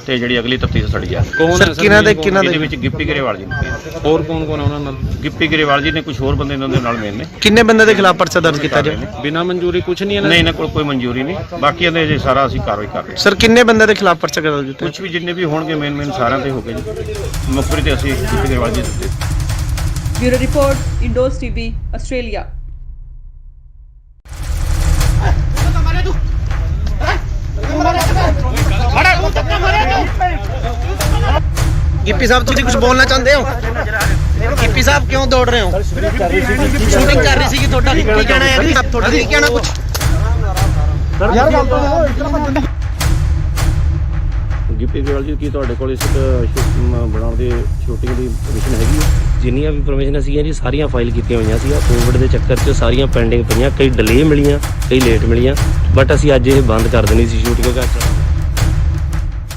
[SPEAKER 2] ਤੇ ਜਿਹੜੀ ਅਗਲੀ ਤਫਤੀਸ਼ ਸੜੀ ਜਾ
[SPEAKER 6] ਕੌਣ ਹੈ ਸਰ?
[SPEAKER 2] ਇਹਦੇ ਵਿੱਚ ਗਿੱਪੀ ਗਰੇਵਾਲ ਜੀ ਨੇ,
[SPEAKER 6] ਹੋਰ ਕੌਣ ਕੌਣ ਹੈ ਉਹਨਾਂ ਨਾਲ?
[SPEAKER 2] ਗਿੱਪੀ ਗਰੇਵਾਲ ਜੀ ਨੇ, ਕੁਝ ਹੋਰ ਬੰਦੇ ਇਹਨਾਂ ਦੇ ਨਾਲ ਮੇਨ ਨੇ।
[SPEAKER 1] ਕਿੰਨੇ ਬੰਦੇ ਦੇ ਖਿਲਾਫ ਪਰਚਾ ਦਰਜ ਕੀਤਾ ਜੀ?
[SPEAKER 6] ਬਿਨਾਂ ਮਨਜ਼ੂਰੀ ਕੁਝ ਨਹੀਂ ਇਹਨਾਂ
[SPEAKER 2] ਨਹੀਂ, ਇਹਨਾਂ ਕੋਲ ਕੋਈ ਮਨਜ਼ੂਰੀ ਨਹੀਂ, ਬਾਕੀ ਇਹਦੇ ਜੇ ਸਾਰਾ ਅਸੀਂ ਕਾਰਵਾਈ ਕਰ ਰਹੇ ਹਾਂ।
[SPEAKER 1] ਸਰ ਕਿੰਨੇ ਬੰਦੇ ਦੇ ਖਿਲਾਫ ਪਰਚਾ ਦਰਜ ਕੀਤਾ?
[SPEAKER 2] ਕੁਝ ਵੀ ਜਿੰਨੇ ਵੀ ਹੋਣਗੇ ਮੇਨ ਸਾਰਿਆਂ ਤੇ ਹੋ ਗਏ ਜੀ। ਮੁਖਬਰੀ ਤੇ ਅਸੀਂ ਗਿੱਪੀ ਗਰੇਵਾਲ ਜੀ ਦਿੱਤੇ।
[SPEAKER 4] Bureau report, Indos TV, Australia.
[SPEAKER 1] Gippy sahib ਤੁਸੀਂ ਕੁਝ ਬੋਲਣਾ ਚਾਹੁੰਦੇ ਹੋ? ਗਿੱਪੀ ਸਾਹਿਬ ਕਿਉਂ ਦੌੜ ਰਹੇ ਹੋ? ਸ਼ੂਟਿੰਗ ਕਰ ਰਹੀ ਸੀ ਤੁਹਾਡਾ ਕੀ ਕਹਿਣਾ ਹੈ? ਤੁਹਾਡਾ ਕੀ ਕਹਿਣਾ ਕੁਝ?
[SPEAKER 5] ਯਾਰ ਗੱਲ ਤਾਂ ਇਤਨਾ ਬੰਦ
[SPEAKER 2] ਗਿੱਪੀ ਗਰੇਵਾਲ ਜੀ ਕੀ ਤੁਹਾਡੇ ਕੋਲ ਇਸ ਬਣਾਉਣ ਦੀ ਸ਼ੂਟਿੰਗ ਦੀ ਪਰਮਿਸ਼ਨ ਹੈਗੀ ਹੈ?
[SPEAKER 3] ਜਿੰਨੀਆਂ ਵੀ ਪਰਮਿਸ਼ਨ ਸੀਗੀਆਂ ਜੀ ਸਾਰੀਆਂ ਫਾਈਲ ਕੀਤੀਆਂ ਹੋਈਆਂ ਸੀ। ਕੋਵਿਡ ਦੇ ਚੱਕਰ 'ਚ ਸਾਰੀਆਂ ਪੈਂਡਿੰਗ ਪਈਆਂ, ਕਈ ਡਿਲੇ ਮਿਲੀਆਂ, ਕਈ ਲੇਟ ਮਿਲੀਆਂ, ਬਟ ਅਸੀਂ ਅੱਜ ਇਹ ਬੰਦ ਕਰ ਦੇਣੀ ਸੀ ਸ਼ੂਟ, ਕਿਉਂਕਿ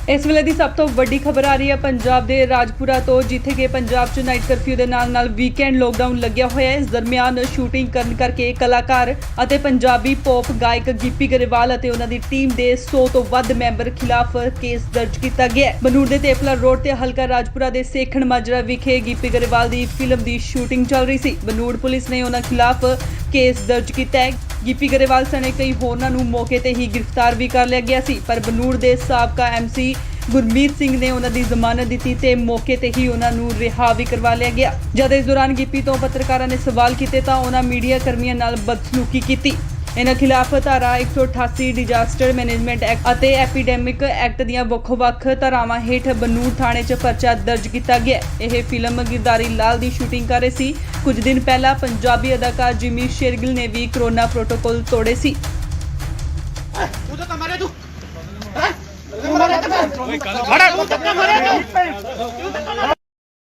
[SPEAKER 4] ਇਸ ਵੇਲੇ ਦੀ ਸਭ ਤੋਂ ਵੱਡੀ ਖਬਰ ਆ ਰਹੀ ਹੈ ਪੰਜਾਬ ਦੇ ਰਾਜਪੁਰਾ ਤੋਂ, ਜਿੱਥੇ ਕਿ ਪੰਜਾਬ 'ਚ ਨਾਈਟ ਕਰਫਿਊ ਦੇ ਨਾਲ ਵੀਕਐਂਡ ਲੋਕਡਾਊਨ ਲੱਗਿਆ ਹੋਇਆ ਹੈ। ਇਸ ਦਰਮਿਆਨ ਸ਼ੂਟਿੰਗ ਕਰਨ ਕਰਕੇ ਕਲਾਕਾਰ ਅਤੇ ਪੰਜਾਬੀ ਪੌਪ ਗਾਇਕ ਗਿੱਪੀ ਗਰੇਵਾਲ ਅਤੇ ਉਹਨਾਂ ਦੀ ਟੀਮ ਦੇ 100 ਤੋਂ ਵੱਧ ਮੈਂਬਰ ਖਿਲਾਫ ਕੇਸ ਦਰਜ ਕੀਤਾ ਗਿਆ ਹੈ। ਬਨੂੜ ਦੇ ਤੇਫਲਾ ਰੋਡ ਤੇ ਹਲਕਾ ਰਾਜਪੁਰਾ ਦੇ ਸੇਖਣ ਮਾਜਰਾ ਵਿਖੇ ਗਿੱਪੀ ਗਰੇਵਾਲ ਦੀ ਫਿਲਮ ਦੀ ਸ਼ੂਟਿੰਗ ਚੱਲ ਰਹੀ ਸੀ। ਬਨੂੜ ਪੁਲਿਸ ਨੇ ਉਹਨਾਂ ਖਿਲਾਫ ਕੇਸ ਦਰਜ ਕੀਤਾ ਹੈ। ਗਿੱਪੀ ਗਰੇਵਾਲ ਸਣੇ ਕਈ ਹੋਰਨਾਂ ਨੂੰ ਮੌਕੇ ਤੇ ਹੀ ਗ੍ਰਿਫਤਾਰ ਵੀ ਕਰ ਲਿਆ ਗਿਆ ਸੀ, ਪਰ ਬਨੂੜ ਦੇ ਸਾਬਕਾ ਐਮਸੀ ਗੁਰਮੀਤ ਸਿੰਘ ਨੇ ਉਹਨਾਂ ਦੀ ਜ਼ਮਾਨਤ ਦਿੱਤੀ ਤੇ ਮੌਕੇ ਤੇ ਹੀ ਉਹਨਾਂ ਨੂੰ ਰਿਹਾ ਵੀ ਕਰਵਾ ਲਿਆ ਗਿਆ। ਜਦ ਇਸ ਦੌਰਾਨ ਗਿੱਪੀ ਤੋਂ ਪੱਤਰਕਾਰਾਂ ਨੇ ਸਵਾਲ ਕੀਤੇ ਤਾਂ ਉਹਨਾਂ ਮੀਡੀਆ ਕਰਮੀਆਂ ਨਾਲ ਬਦਸਲੂਕੀ ਕੀਤੀ। ਇਹਨਾਂ ਖਿਲਾਫ ਧਾਰਾ 188 ਡਿਜ਼ਾਸਟਰ ਮੈਨੇਜਮੈਂਟ ਐਕਟ ਅਤੇ ਐਪੀਡੈਮਿਕ ਐਕਟ ਦੀਆਂ ਵੱਖ-ਵੱਖ ਧਾਰਾਵਾਂ ਹੇਠ ਬਨੂੜ ਥਾਣੇ 'ਚ ਪਰਚਾ ਦਰਜ ਕੀਤਾ ਗਿਆ। ਇਹ ਫਿਲਮ ਗਿਰਦਾਰੀ ਲਾਲ ਦੀ ਸ਼ੂਟਿੰਗ ਕਰ ਰਹੇ ਸੀ। ਕੁਝ ਦਿਨ ਪਹਿਲਾਂ ਪੰਜਾਬੀ ਅਦਾਕਾਰ ਜਿਮੀ ਸ਼ੇਰਗਿਲ ਨੇ ਵੀ ਕਰੋਨਾ ਪ੍ਰੋਟੋਕਾਲ ਤੋੜੇ ਸੀ।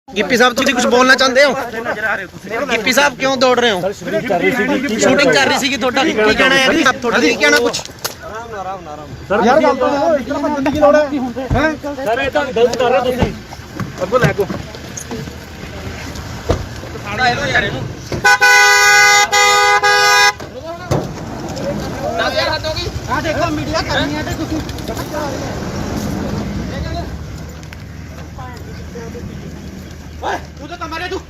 [SPEAKER 1] ਗਿੱਪੀ ਸਾਹਿਬ ਤੁਸੀਂ ਕੁਝ ਬੋਲਣਾ ਚਾਹੁੰਦੇ ਹੋ? ਗਿੱਪੀ ਸਾਹਿਬ ਕਿਉਂ ਦੌੜ ਰਹੇ ਹੋ? ਸ਼ੂਟਿੰਗ ਕਰ ਰਹੀ ਸੀ ਤੁਹਾਡਾ ਕੀ ਕਹਿਣਾ ਹੈ? ਤੁਹਾਡਾ ਕੀ ਕਹਿਣਾ ਕੁਝ?
[SPEAKER 5] ਯਾਰ ਗੱਲ ਤਾਂ ਇਤਨਾ ਬੰਦ ਕੀ ਲੋੜ ਹੈ? ਸਰ ਇਹ ਤਾਂ ਗਲਤ ਕਰ ਰਹੇ ਤੁਸੀਂ। ਅੱਗੋਂ ਲੈ ਕੋ ਸਾੜਾ ਇਹੋ ਯਾਰ ਇਹਨੂੰ ਆ ਦੇਖੋ ਮੀਡੀਆ ਕਰਨੀ ਹੈ ਤੇ ਤੁਸੀਂ ਓਏ ਤੂੰ ਤਾਂ ਮਾਰੇ ਤੂੰ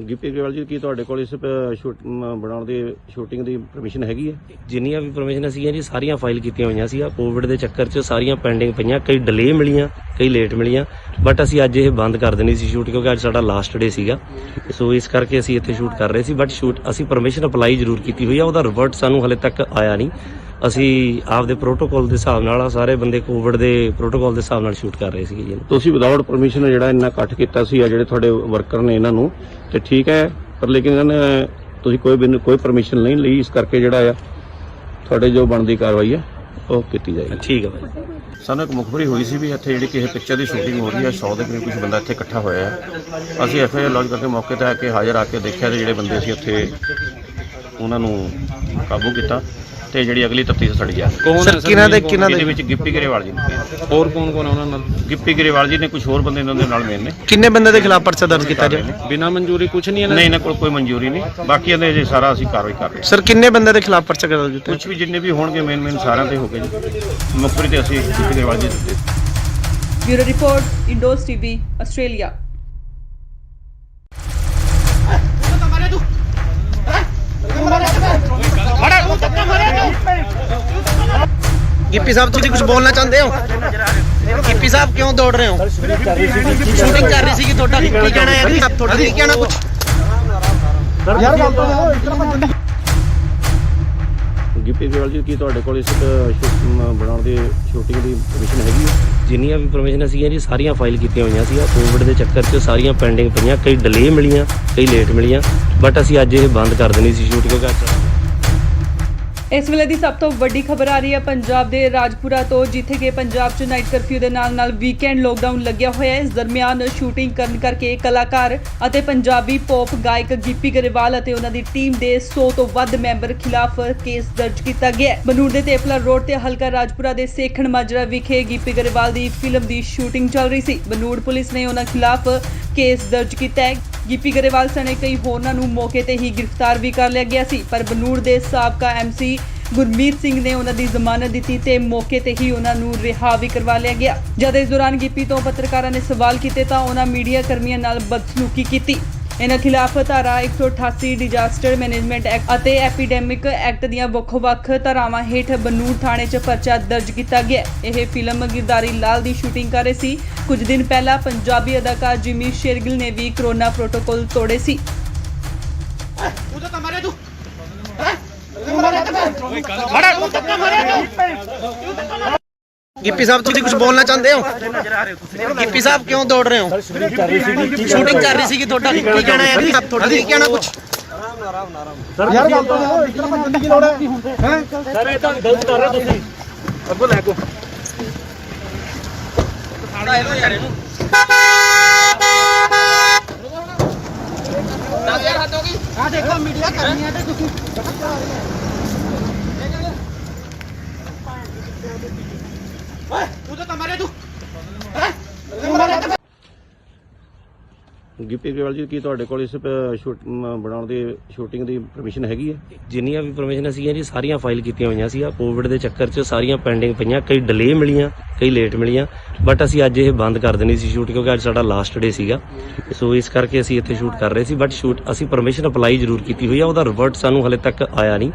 [SPEAKER 2] ਗਿੱਪੀ ਗਰੇਵਾਲ ਜੀ ਕੀ ਤੁਹਾਡੇ ਕੋਲ ਇਸ ਬਣਾਉਣ ਦੀ ਸ਼ੂਟਿੰਗ ਦੀ ਪਰਮਿਸ਼ਨ ਹੈਗੀ ਹੈ?
[SPEAKER 3] ਜਿੰਨੀਆਂ ਵੀ ਪਰਮਿਸ਼ਨ ਸੀਗੀਆਂ ਜੀ ਸਾਰੀਆਂ ਫਾਈਲ ਕੀਤੀਆਂ ਹੋਈਆਂ ਸੀ। ਕੋਵਿਡ ਦੇ ਚੱਕਰ 'ਚ ਸਾਰੀਆਂ ਪੈਂਡਿੰਗ ਪਈਆਂ, ਕਈ ਡਿਲੇ ਮਿਲੀਆਂ, ਕਈ ਲੇਟ ਮਿਲੀਆਂ, ਬਟ ਅਸੀਂ ਅੱਜ ਇਹ ਬੰਦ ਕਰ ਦੇਣੀ ਸੀ ਸ਼ੂਟ, ਕਿਉਂਕਿ ਅੱਜ ਸਾਡਾ ਲਾਸਟ ਡੇ ਸੀਗਾ। ਸੋ ਇਸ ਕਰਕੇ ਅਸੀਂ ਇੱਥੇ ਸ਼ੂਟ ਕਰ ਰਹੇ ਸੀ, ਬਟ ਸ਼ੂਟ ਅਸੀਂ ਪਰਮਿਸ਼ਨ ਅਪਲਾਈ ਜ਼ਰੂਰ ਕੀਤੀ ਹੋਈ ਆ, ਉਹਦਾ ਰਿਵਰਟ ਸਾਨੂੰ ਹਲੇ ਤੱਕ ਆਇਆ ਨਹੀਂ। ਅਸੀਂ ਆਪਦੇ ਪ੍ਰੋਟੋਕਾਲ ਦੇ ਹਿਸਾਬ ਨਾਲ ਸਾਰੇ ਬੰਦੇ ਕੋਵਿਡ ਦੇ ਪ੍ਰੋਟੋਕਾਲ ਦੇ ਹਿਸਾਬ ਨਾਲ ਸ਼ੂਟ ਕਰ ਰਹੇ ਸੀਗੇ ਜੀ।
[SPEAKER 2] ਤੁਸੀਂ ਵਿਦਆਊਟ ਪਰਮਿਸ਼ਨ ਜਿਹੜਾ ਇੰਨਾ ਇਕੱਠ ਕੀਤਾ ਸੀ ਆ ਜਿਹੜੇ ਤੁਹਾਡੇ ਵਰਕਰ ਨੇ ਇਹਨਾਂ ਨੂੰ, ਤੇ ਠੀਕ ਹੈ, ਪਰ ਲੇਕਿਨ ਇਹਨਾਂ ਨੇ ਤੁਸੀਂ ਕੋਈ ਪਰਮਿਸ਼ਨ ਨਹੀਂ ਲਈ, ਇਸ ਕਰਕੇ ਜਿਹੜਾ ਆ ਤੁਹਾਡੇ ਜੋ ਬਣਦੀ ਕਾਰਵਾਈ ਹੈ ਉਹ ਕੀਤੀ ਜਾਏਗੀ।
[SPEAKER 3] ਠੀਕ ਹੈ ਭਾਈ।
[SPEAKER 2] ਸਾਨੂੰ ਇੱਕ ਮੁਖਬਰੀ ਹੋਈ ਸੀ ਵੀ ਇੱਥੇ ਜਿਹੜੀ ਕਿਸੇ ਪਿਕਚਰ ਦੀ ਸ਼ੂਟਿੰਗ ਹੋ ਰਹੀ ਹੈ, 100 ਦੇ ਕਰੀਬ ਕੁਝ ਬੰਦਾ ਇੱਥੇ ਇਕੱਠਾ ਹੋਇਆ ਹੈ। ਅਸੀਂ ਐਫਆਈਆਰ ਲੌਂਚ ਕਰਕੇ ਮੌਕੇ ਤੇ ਆ ਕੇ ਹਾਜ਼ਰ ਆ ਕੇ ਦੇਖਿਆ ਤੇ ਜਿਹੜੇ ਬੰਦੇ ਸੀ ਉੱਥੇ ਉਹਨਾਂ ਨੂੰ ਕਾਬੂ ਕੀਤਾ ਤੇ ਜਿਹੜੀ ਅਗਲੀ ਤਫਤੀਸ਼ ਸੜੀ ਜਾ
[SPEAKER 6] ਕੌਣ ਹੈ ਸਰ?
[SPEAKER 2] ਇਹਦੇ ਵਿੱਚ ਗਿੱਪੀ ਗਰੇਵਾਲ ਜੀ ਨੇ,
[SPEAKER 6] ਹੋਰ ਕੌਣ ਕੌਣ ਹੈ ਉਹਨਾਂ ਨਾਲ?
[SPEAKER 2] ਗਿੱਪੀ ਗਰੇਵਾਲ ਜੀ ਨੇ, ਕੁਝ ਹੋਰ ਬੰਦੇ ਇਹਨਾਂ ਦੇ ਨਾਲ ਮੇਨ ਨੇ।
[SPEAKER 1] ਕਿੰਨੇ ਬੰਦੇ ਦੇ ਖਿਲਾਫ ਪਰਚਾ ਦਰਜ ਕੀਤਾ ਜੀ?
[SPEAKER 6] ਬਿਨਾਂ ਮਨਜ਼ੂਰੀ ਕੁਝ ਨਹੀਂ ਇਹਨਾਂ
[SPEAKER 2] ਨਹੀਂ, ਇਹਨਾਂ ਕੋਲ ਕੋਈ ਮਨਜ਼ੂਰੀ ਨਹੀਂ, ਬਾਕੀ ਇਹਦੇ ਜੇ ਸਾਰਾ ਅਸੀਂ ਕਾਰਵਾਈ ਕਰ ਰਹੇ ਹਾਂ।
[SPEAKER 1] ਸਰ ਕਿੰਨੇ ਬੰਦੇ ਦੇ ਖਿਲਾਫ ਪਰਚਾ ਦਰਜ ਕੀਤਾ?
[SPEAKER 2] ਕੁਝ ਵੀ ਜਿੰਨੇ ਵੀ ਹੋਣਗੇ ਮੇਨ ਸਾਰਿਆਂ ਤੇ ਹੋ ਗਏ ਜੀ। ਮੁਖਬਰੀ ਤੇ ਅਸੀਂ ਗਿੱਪੀ ਗਰੇਵਾਲ ਜੀ ਦਿੱਤੇ।
[SPEAKER 4] Bureau report, Indos TV, Australia.
[SPEAKER 1] Gippy sahib ਤੁਸੀਂ ਕੁਝ ਬੋਲਣਾ ਚਾਹੁੰਦੇ ਹੋ? ਗਿੱਪੀ ਸਾਹਿਬ ਕਿਉਂ ਦੌੜ ਰਹੇ ਹੋ? ਸ਼ੂਟਿੰਗ ਕਰ ਰਹੀ ਸੀ ਤੁਹਾਡਾ ਕੀ ਕਹਿਣਾ ਹੈ? ਤੁਹਾਡਾ ਕੀ ਕਹਿਣਾ ਕੁਝ?
[SPEAKER 5] ਯਾਰ ਗੱਲ ਤਾਂ ਸੁਣੋ, ਇਸ ਤਰ੍ਹਾਂ ਭੱਜਣ ਦੀ
[SPEAKER 2] ਗਿੱਪੀ ਗਰੇਵਾਲ ਜੀ ਕੀ ਤੁਹਾਡੇ ਕੋਲ ਇਸ ਬਣਾਉਣ ਦੀ ਸ਼ੂਟਿੰਗ ਦੀ ਪਰਮਿਸ਼ਨ ਹੈਗੀ ਹੈ?
[SPEAKER 3] ਜਿੰਨੀਆਂ ਵੀ ਪਰਮਿਸ਼ਨ ਸੀਗੀਆਂ ਜੀ ਸਾਰੀਆਂ ਫਾਈਲ ਕੀਤੀਆਂ ਹੋਈਆਂ ਸੀ। ਕੋਵਿਡ ਦੇ ਚੱਕਰ 'ਚ ਸਾਰੀਆਂ ਪੈਂਡਿੰਗ ਪਈਆਂ, ਕਈ ਡਿਲੇ ਮਿਲੀਆਂ, ਕਈ ਲੇਟ ਮਿਲੀਆਂ, ਬਟ ਅਸੀਂ ਅੱਜ ਇਹ ਬੰਦ ਕਰ ਦੇਣੀ ਸੀ ਸ਼ੂਟ ਕਿਉਂਕਿ
[SPEAKER 4] ਇਸ ਵੇਲੇ ਦੀ ਸਭ ਤੋਂ ਵੱਡੀ ਖਬਰ ਆ ਰਹੀ ਹੈ ਪੰਜਾਬ ਦੇ ਰਾਜਪੁਰਾ ਤੋਂ, ਜਿੱਥੇ ਕਿ ਪੰਜਾਬ 'ਚ ਨਾਈਟ ਕਰਫਿਊ ਦੇ ਨਾਲ ਵੀਕਐਂਡ ਲੋਕਡਾਊਨ ਲੱਗਿਆ ਹੋਇਆ ਹੈ। ਇਸ ਦਰਮਿਆਨ ਸ਼ੂਟਿੰਗ ਕਰਨ ਕਰਕੇ ਕਲਾਕਾਰ ਅਤੇ ਪੰਜਾਬੀ ਪੌਪ ਗਾਇਕ ਗਿੱਪੀ ਗਰੇਵਾਲ ਅਤੇ ਉਹਨਾਂ ਦੀ ਟੀਮ ਦੇ 100 ਤੋਂ ਵੱਧ ਮੈਂਬਰ ਖਿਲਾਫ ਕੇਸ ਦਰਜ ਕੀਤਾ ਗਿਆ ਹੈ। ਬਨੂੜ ਦੇ ਤੇਪਲਾ ਰੋਡ ਤੇ ਹਲਕਾ ਰਾਜਪੁਰਾ ਦੇ ਸੇਖਣ ਮਾਜਰਾ ਵਿਖੇ ਗਿੱਪੀ ਗਰੇਵਾਲ ਦੀ ਫਿਲਮ ਦੀ ਸ਼ੂਟਿੰਗ ਚੱਲ ਰਹੀ ਸੀ। ਬਨੂੜ ਪੁਲਿਸ ਨੇ ਉਹਨਾਂ ਖਿਲਾਫ ਕੇਸ ਦਰਜ ਕੀਤਾ ਹੈ। ਗਿੱਪੀ ਗਰੇਵਾਲ ਸਣੇ ਕਈ ਹੋਰਨਾਂ ਨੂੰ ਮੌਕੇ ਤੇ ਹੀ ਗ੍ਰਿਫਤਾਰ ਵੀ ਕਰ ਲਿਆ ਗਿਆ ਸੀ, ਪਰ ਬਨੂੜ ਦੇ ਸਾਬਕਾ ਐਮਸੀ ਗੁਰਮੀਤ ਸਿੰਘ ਨੇ ਉਹਨਾਂ ਦੀ ਜ਼ਮਾਨਤ ਦਿੱਤੀ ਤੇ ਮੌਕੇ ਤੇ ਹੀ ਉਹਨਾਂ ਨੂੰ ਰਿਹਾ ਵੀ ਕਰਵਾ ਲਿਆ ਗਿਆ। ਜਦ ਇਸ ਦੌਰਾਨ ਗਿੱਪੀ ਤੋਂ ਪੱਤਰਕਾਰਾਂ ਨੇ ਸਵਾਲ ਕੀਤੇ ਤਾਂ ਉਹਨਾਂ ਮੀਡੀਆ ਕਰਮੀਆਂ ਨਾਲ ਬਦਸਲੂਕੀ ਕੀਤੀ। ਇਹਨਾਂ ਖਿਲਾਫ ਧਾਰਾ 188 ਡਿਜ਼ਾਸਟਰ ਮੈਨੇਜਮੈਂਟ ਐਕਟ ਅਤੇ ਐਪੀਡੈਮਿਕ ਐਕਟ ਦੀਆਂ ਵੱਖ-ਵੱਖ ਧਾਰਾਵਾਂ ਹੇਠ ਬਨੂੜ ਥਾਣੇ 'ਚ ਪਰਚਾ ਦਰਜ ਕੀਤਾ ਗਿਆ। ਇਹ ਫਿਲਮ ਗਿਰਦਾਰੀ ਲਾਲ ਦੀ ਸ਼ੂਟਿੰਗ ਕਰ ਰਹੇ ਸੀ। ਕੁਝ ਦਿਨ ਪਹਿਲਾਂ ਪੰਜਾਬੀ ਅਦਾਕਾਰ ਜਿਮੀ ਸ਼ੇਰਗਿਲ ਨੇ ਵੀ ਕੋਰੋਨਾ ਪ੍ਰੋਟੋਕਾਲ ਤੋੜੇ ਸੀ।
[SPEAKER 1] ਗਿੱਪੀ ਸਾਹਿਬ ਤੁਸੀਂ ਕੁਝ ਬੋਲਣਾ ਚਾਹੁੰਦੇ ਹੋ? ਗਿੱਪੀ ਸਾਹਿਬ ਕਿਉਂ ਦੌੜ ਰਹੇ ਹੋ? ਸ਼ੂਟਿੰਗ ਚੱਲ ਰਹੀ ਸੀ ਤੁਹਾਡਾ ਕੀ ਕਹਿਣਾ ਹੈ ਜੀ? ਤੁਹਾਡਾ ਕੀ ਕਹਿਣਾ ਕੁਝ?
[SPEAKER 5] ਯਾਰ ਗੱਲ ਤਾਂ ਸੁਣੋ, ਇਸ ਤਰ੍ਹਾਂ ਭੱਜਣ ਦੀ ਕੀ ਲੋੜ ਹੈ? ਹੈ ਸਰ ਇਹ ਤਾਂ ਗਲਤ ਕਰ ਰਹੇ ਤੁਸੀਂ। ਅੱਗੋਂ ਲੈ ਕੋ ਆ ਦੇਖੋ ਮੀਡੀਆ ਕਰਨੀ ਹੈ ਤੇ ਤੁਸੀਂ
[SPEAKER 2] ਗਿੱਪੀ ਗਰੇਵਾਲ ਜੀ ਕੀ ਤੁਹਾਡੇ ਕੋਲ ਇਸ ਬਣਾਉਣ ਦੀ ਸ਼ੂਟਿੰਗ ਦੀ ਪਰਮਿਸ਼ਨ ਹੈਗੀ ਹੈ?
[SPEAKER 3] ਜਿੰਨੀਆਂ ਵੀ ਪਰਮਿਸ਼ਨ ਸੀਗੀਆਂ ਜੀ ਸਾਰੀਆਂ ਫਾਈਲ ਕੀਤੀਆਂ ਹੋਈਆਂ ਸੀ। ਕੋਵਿਡ ਦੇ ਚੱਕਰ 'ਚ ਸਾਰੀਆਂ ਪੈਂਡਿੰਗ ਪਈਆਂ, ਕਈ ਡਿਲੇ ਮਿਲੀਆਂ, ਕਈ ਲੇਟ ਮਿਲੀਆਂ, ਬਟ ਅਸੀਂ ਅੱਜ ਇਹ ਬੰਦ ਕਰ ਦੇਣੀ ਸੀ ਸ਼ੂਟ ਕਿਉਂਕਿ ਅੱਜ ਸਾਡਾ ਲਾਸਟ ਡੇ ਸੀਗਾ। ਸੋ ਇਸ ਕਰਕੇ ਅਸੀਂ ਇੱਥੇ ਸ਼ੂਟ ਕਰ ਰਹੇ ਸੀ, ਬਟ ਅਸੀਂ ਪਰਮਿਸ਼ਨ ਅਪਲਾਈ ਜ਼ਰੂਰ ਕੀਤੀ ਹੋਈ ਆ, ਉਹਦਾ ਰਿਵਰਟ ਸਾਨੂੰ ਹਲੇ ਤੱਕ ਆਇਆ ਨਹੀਂ।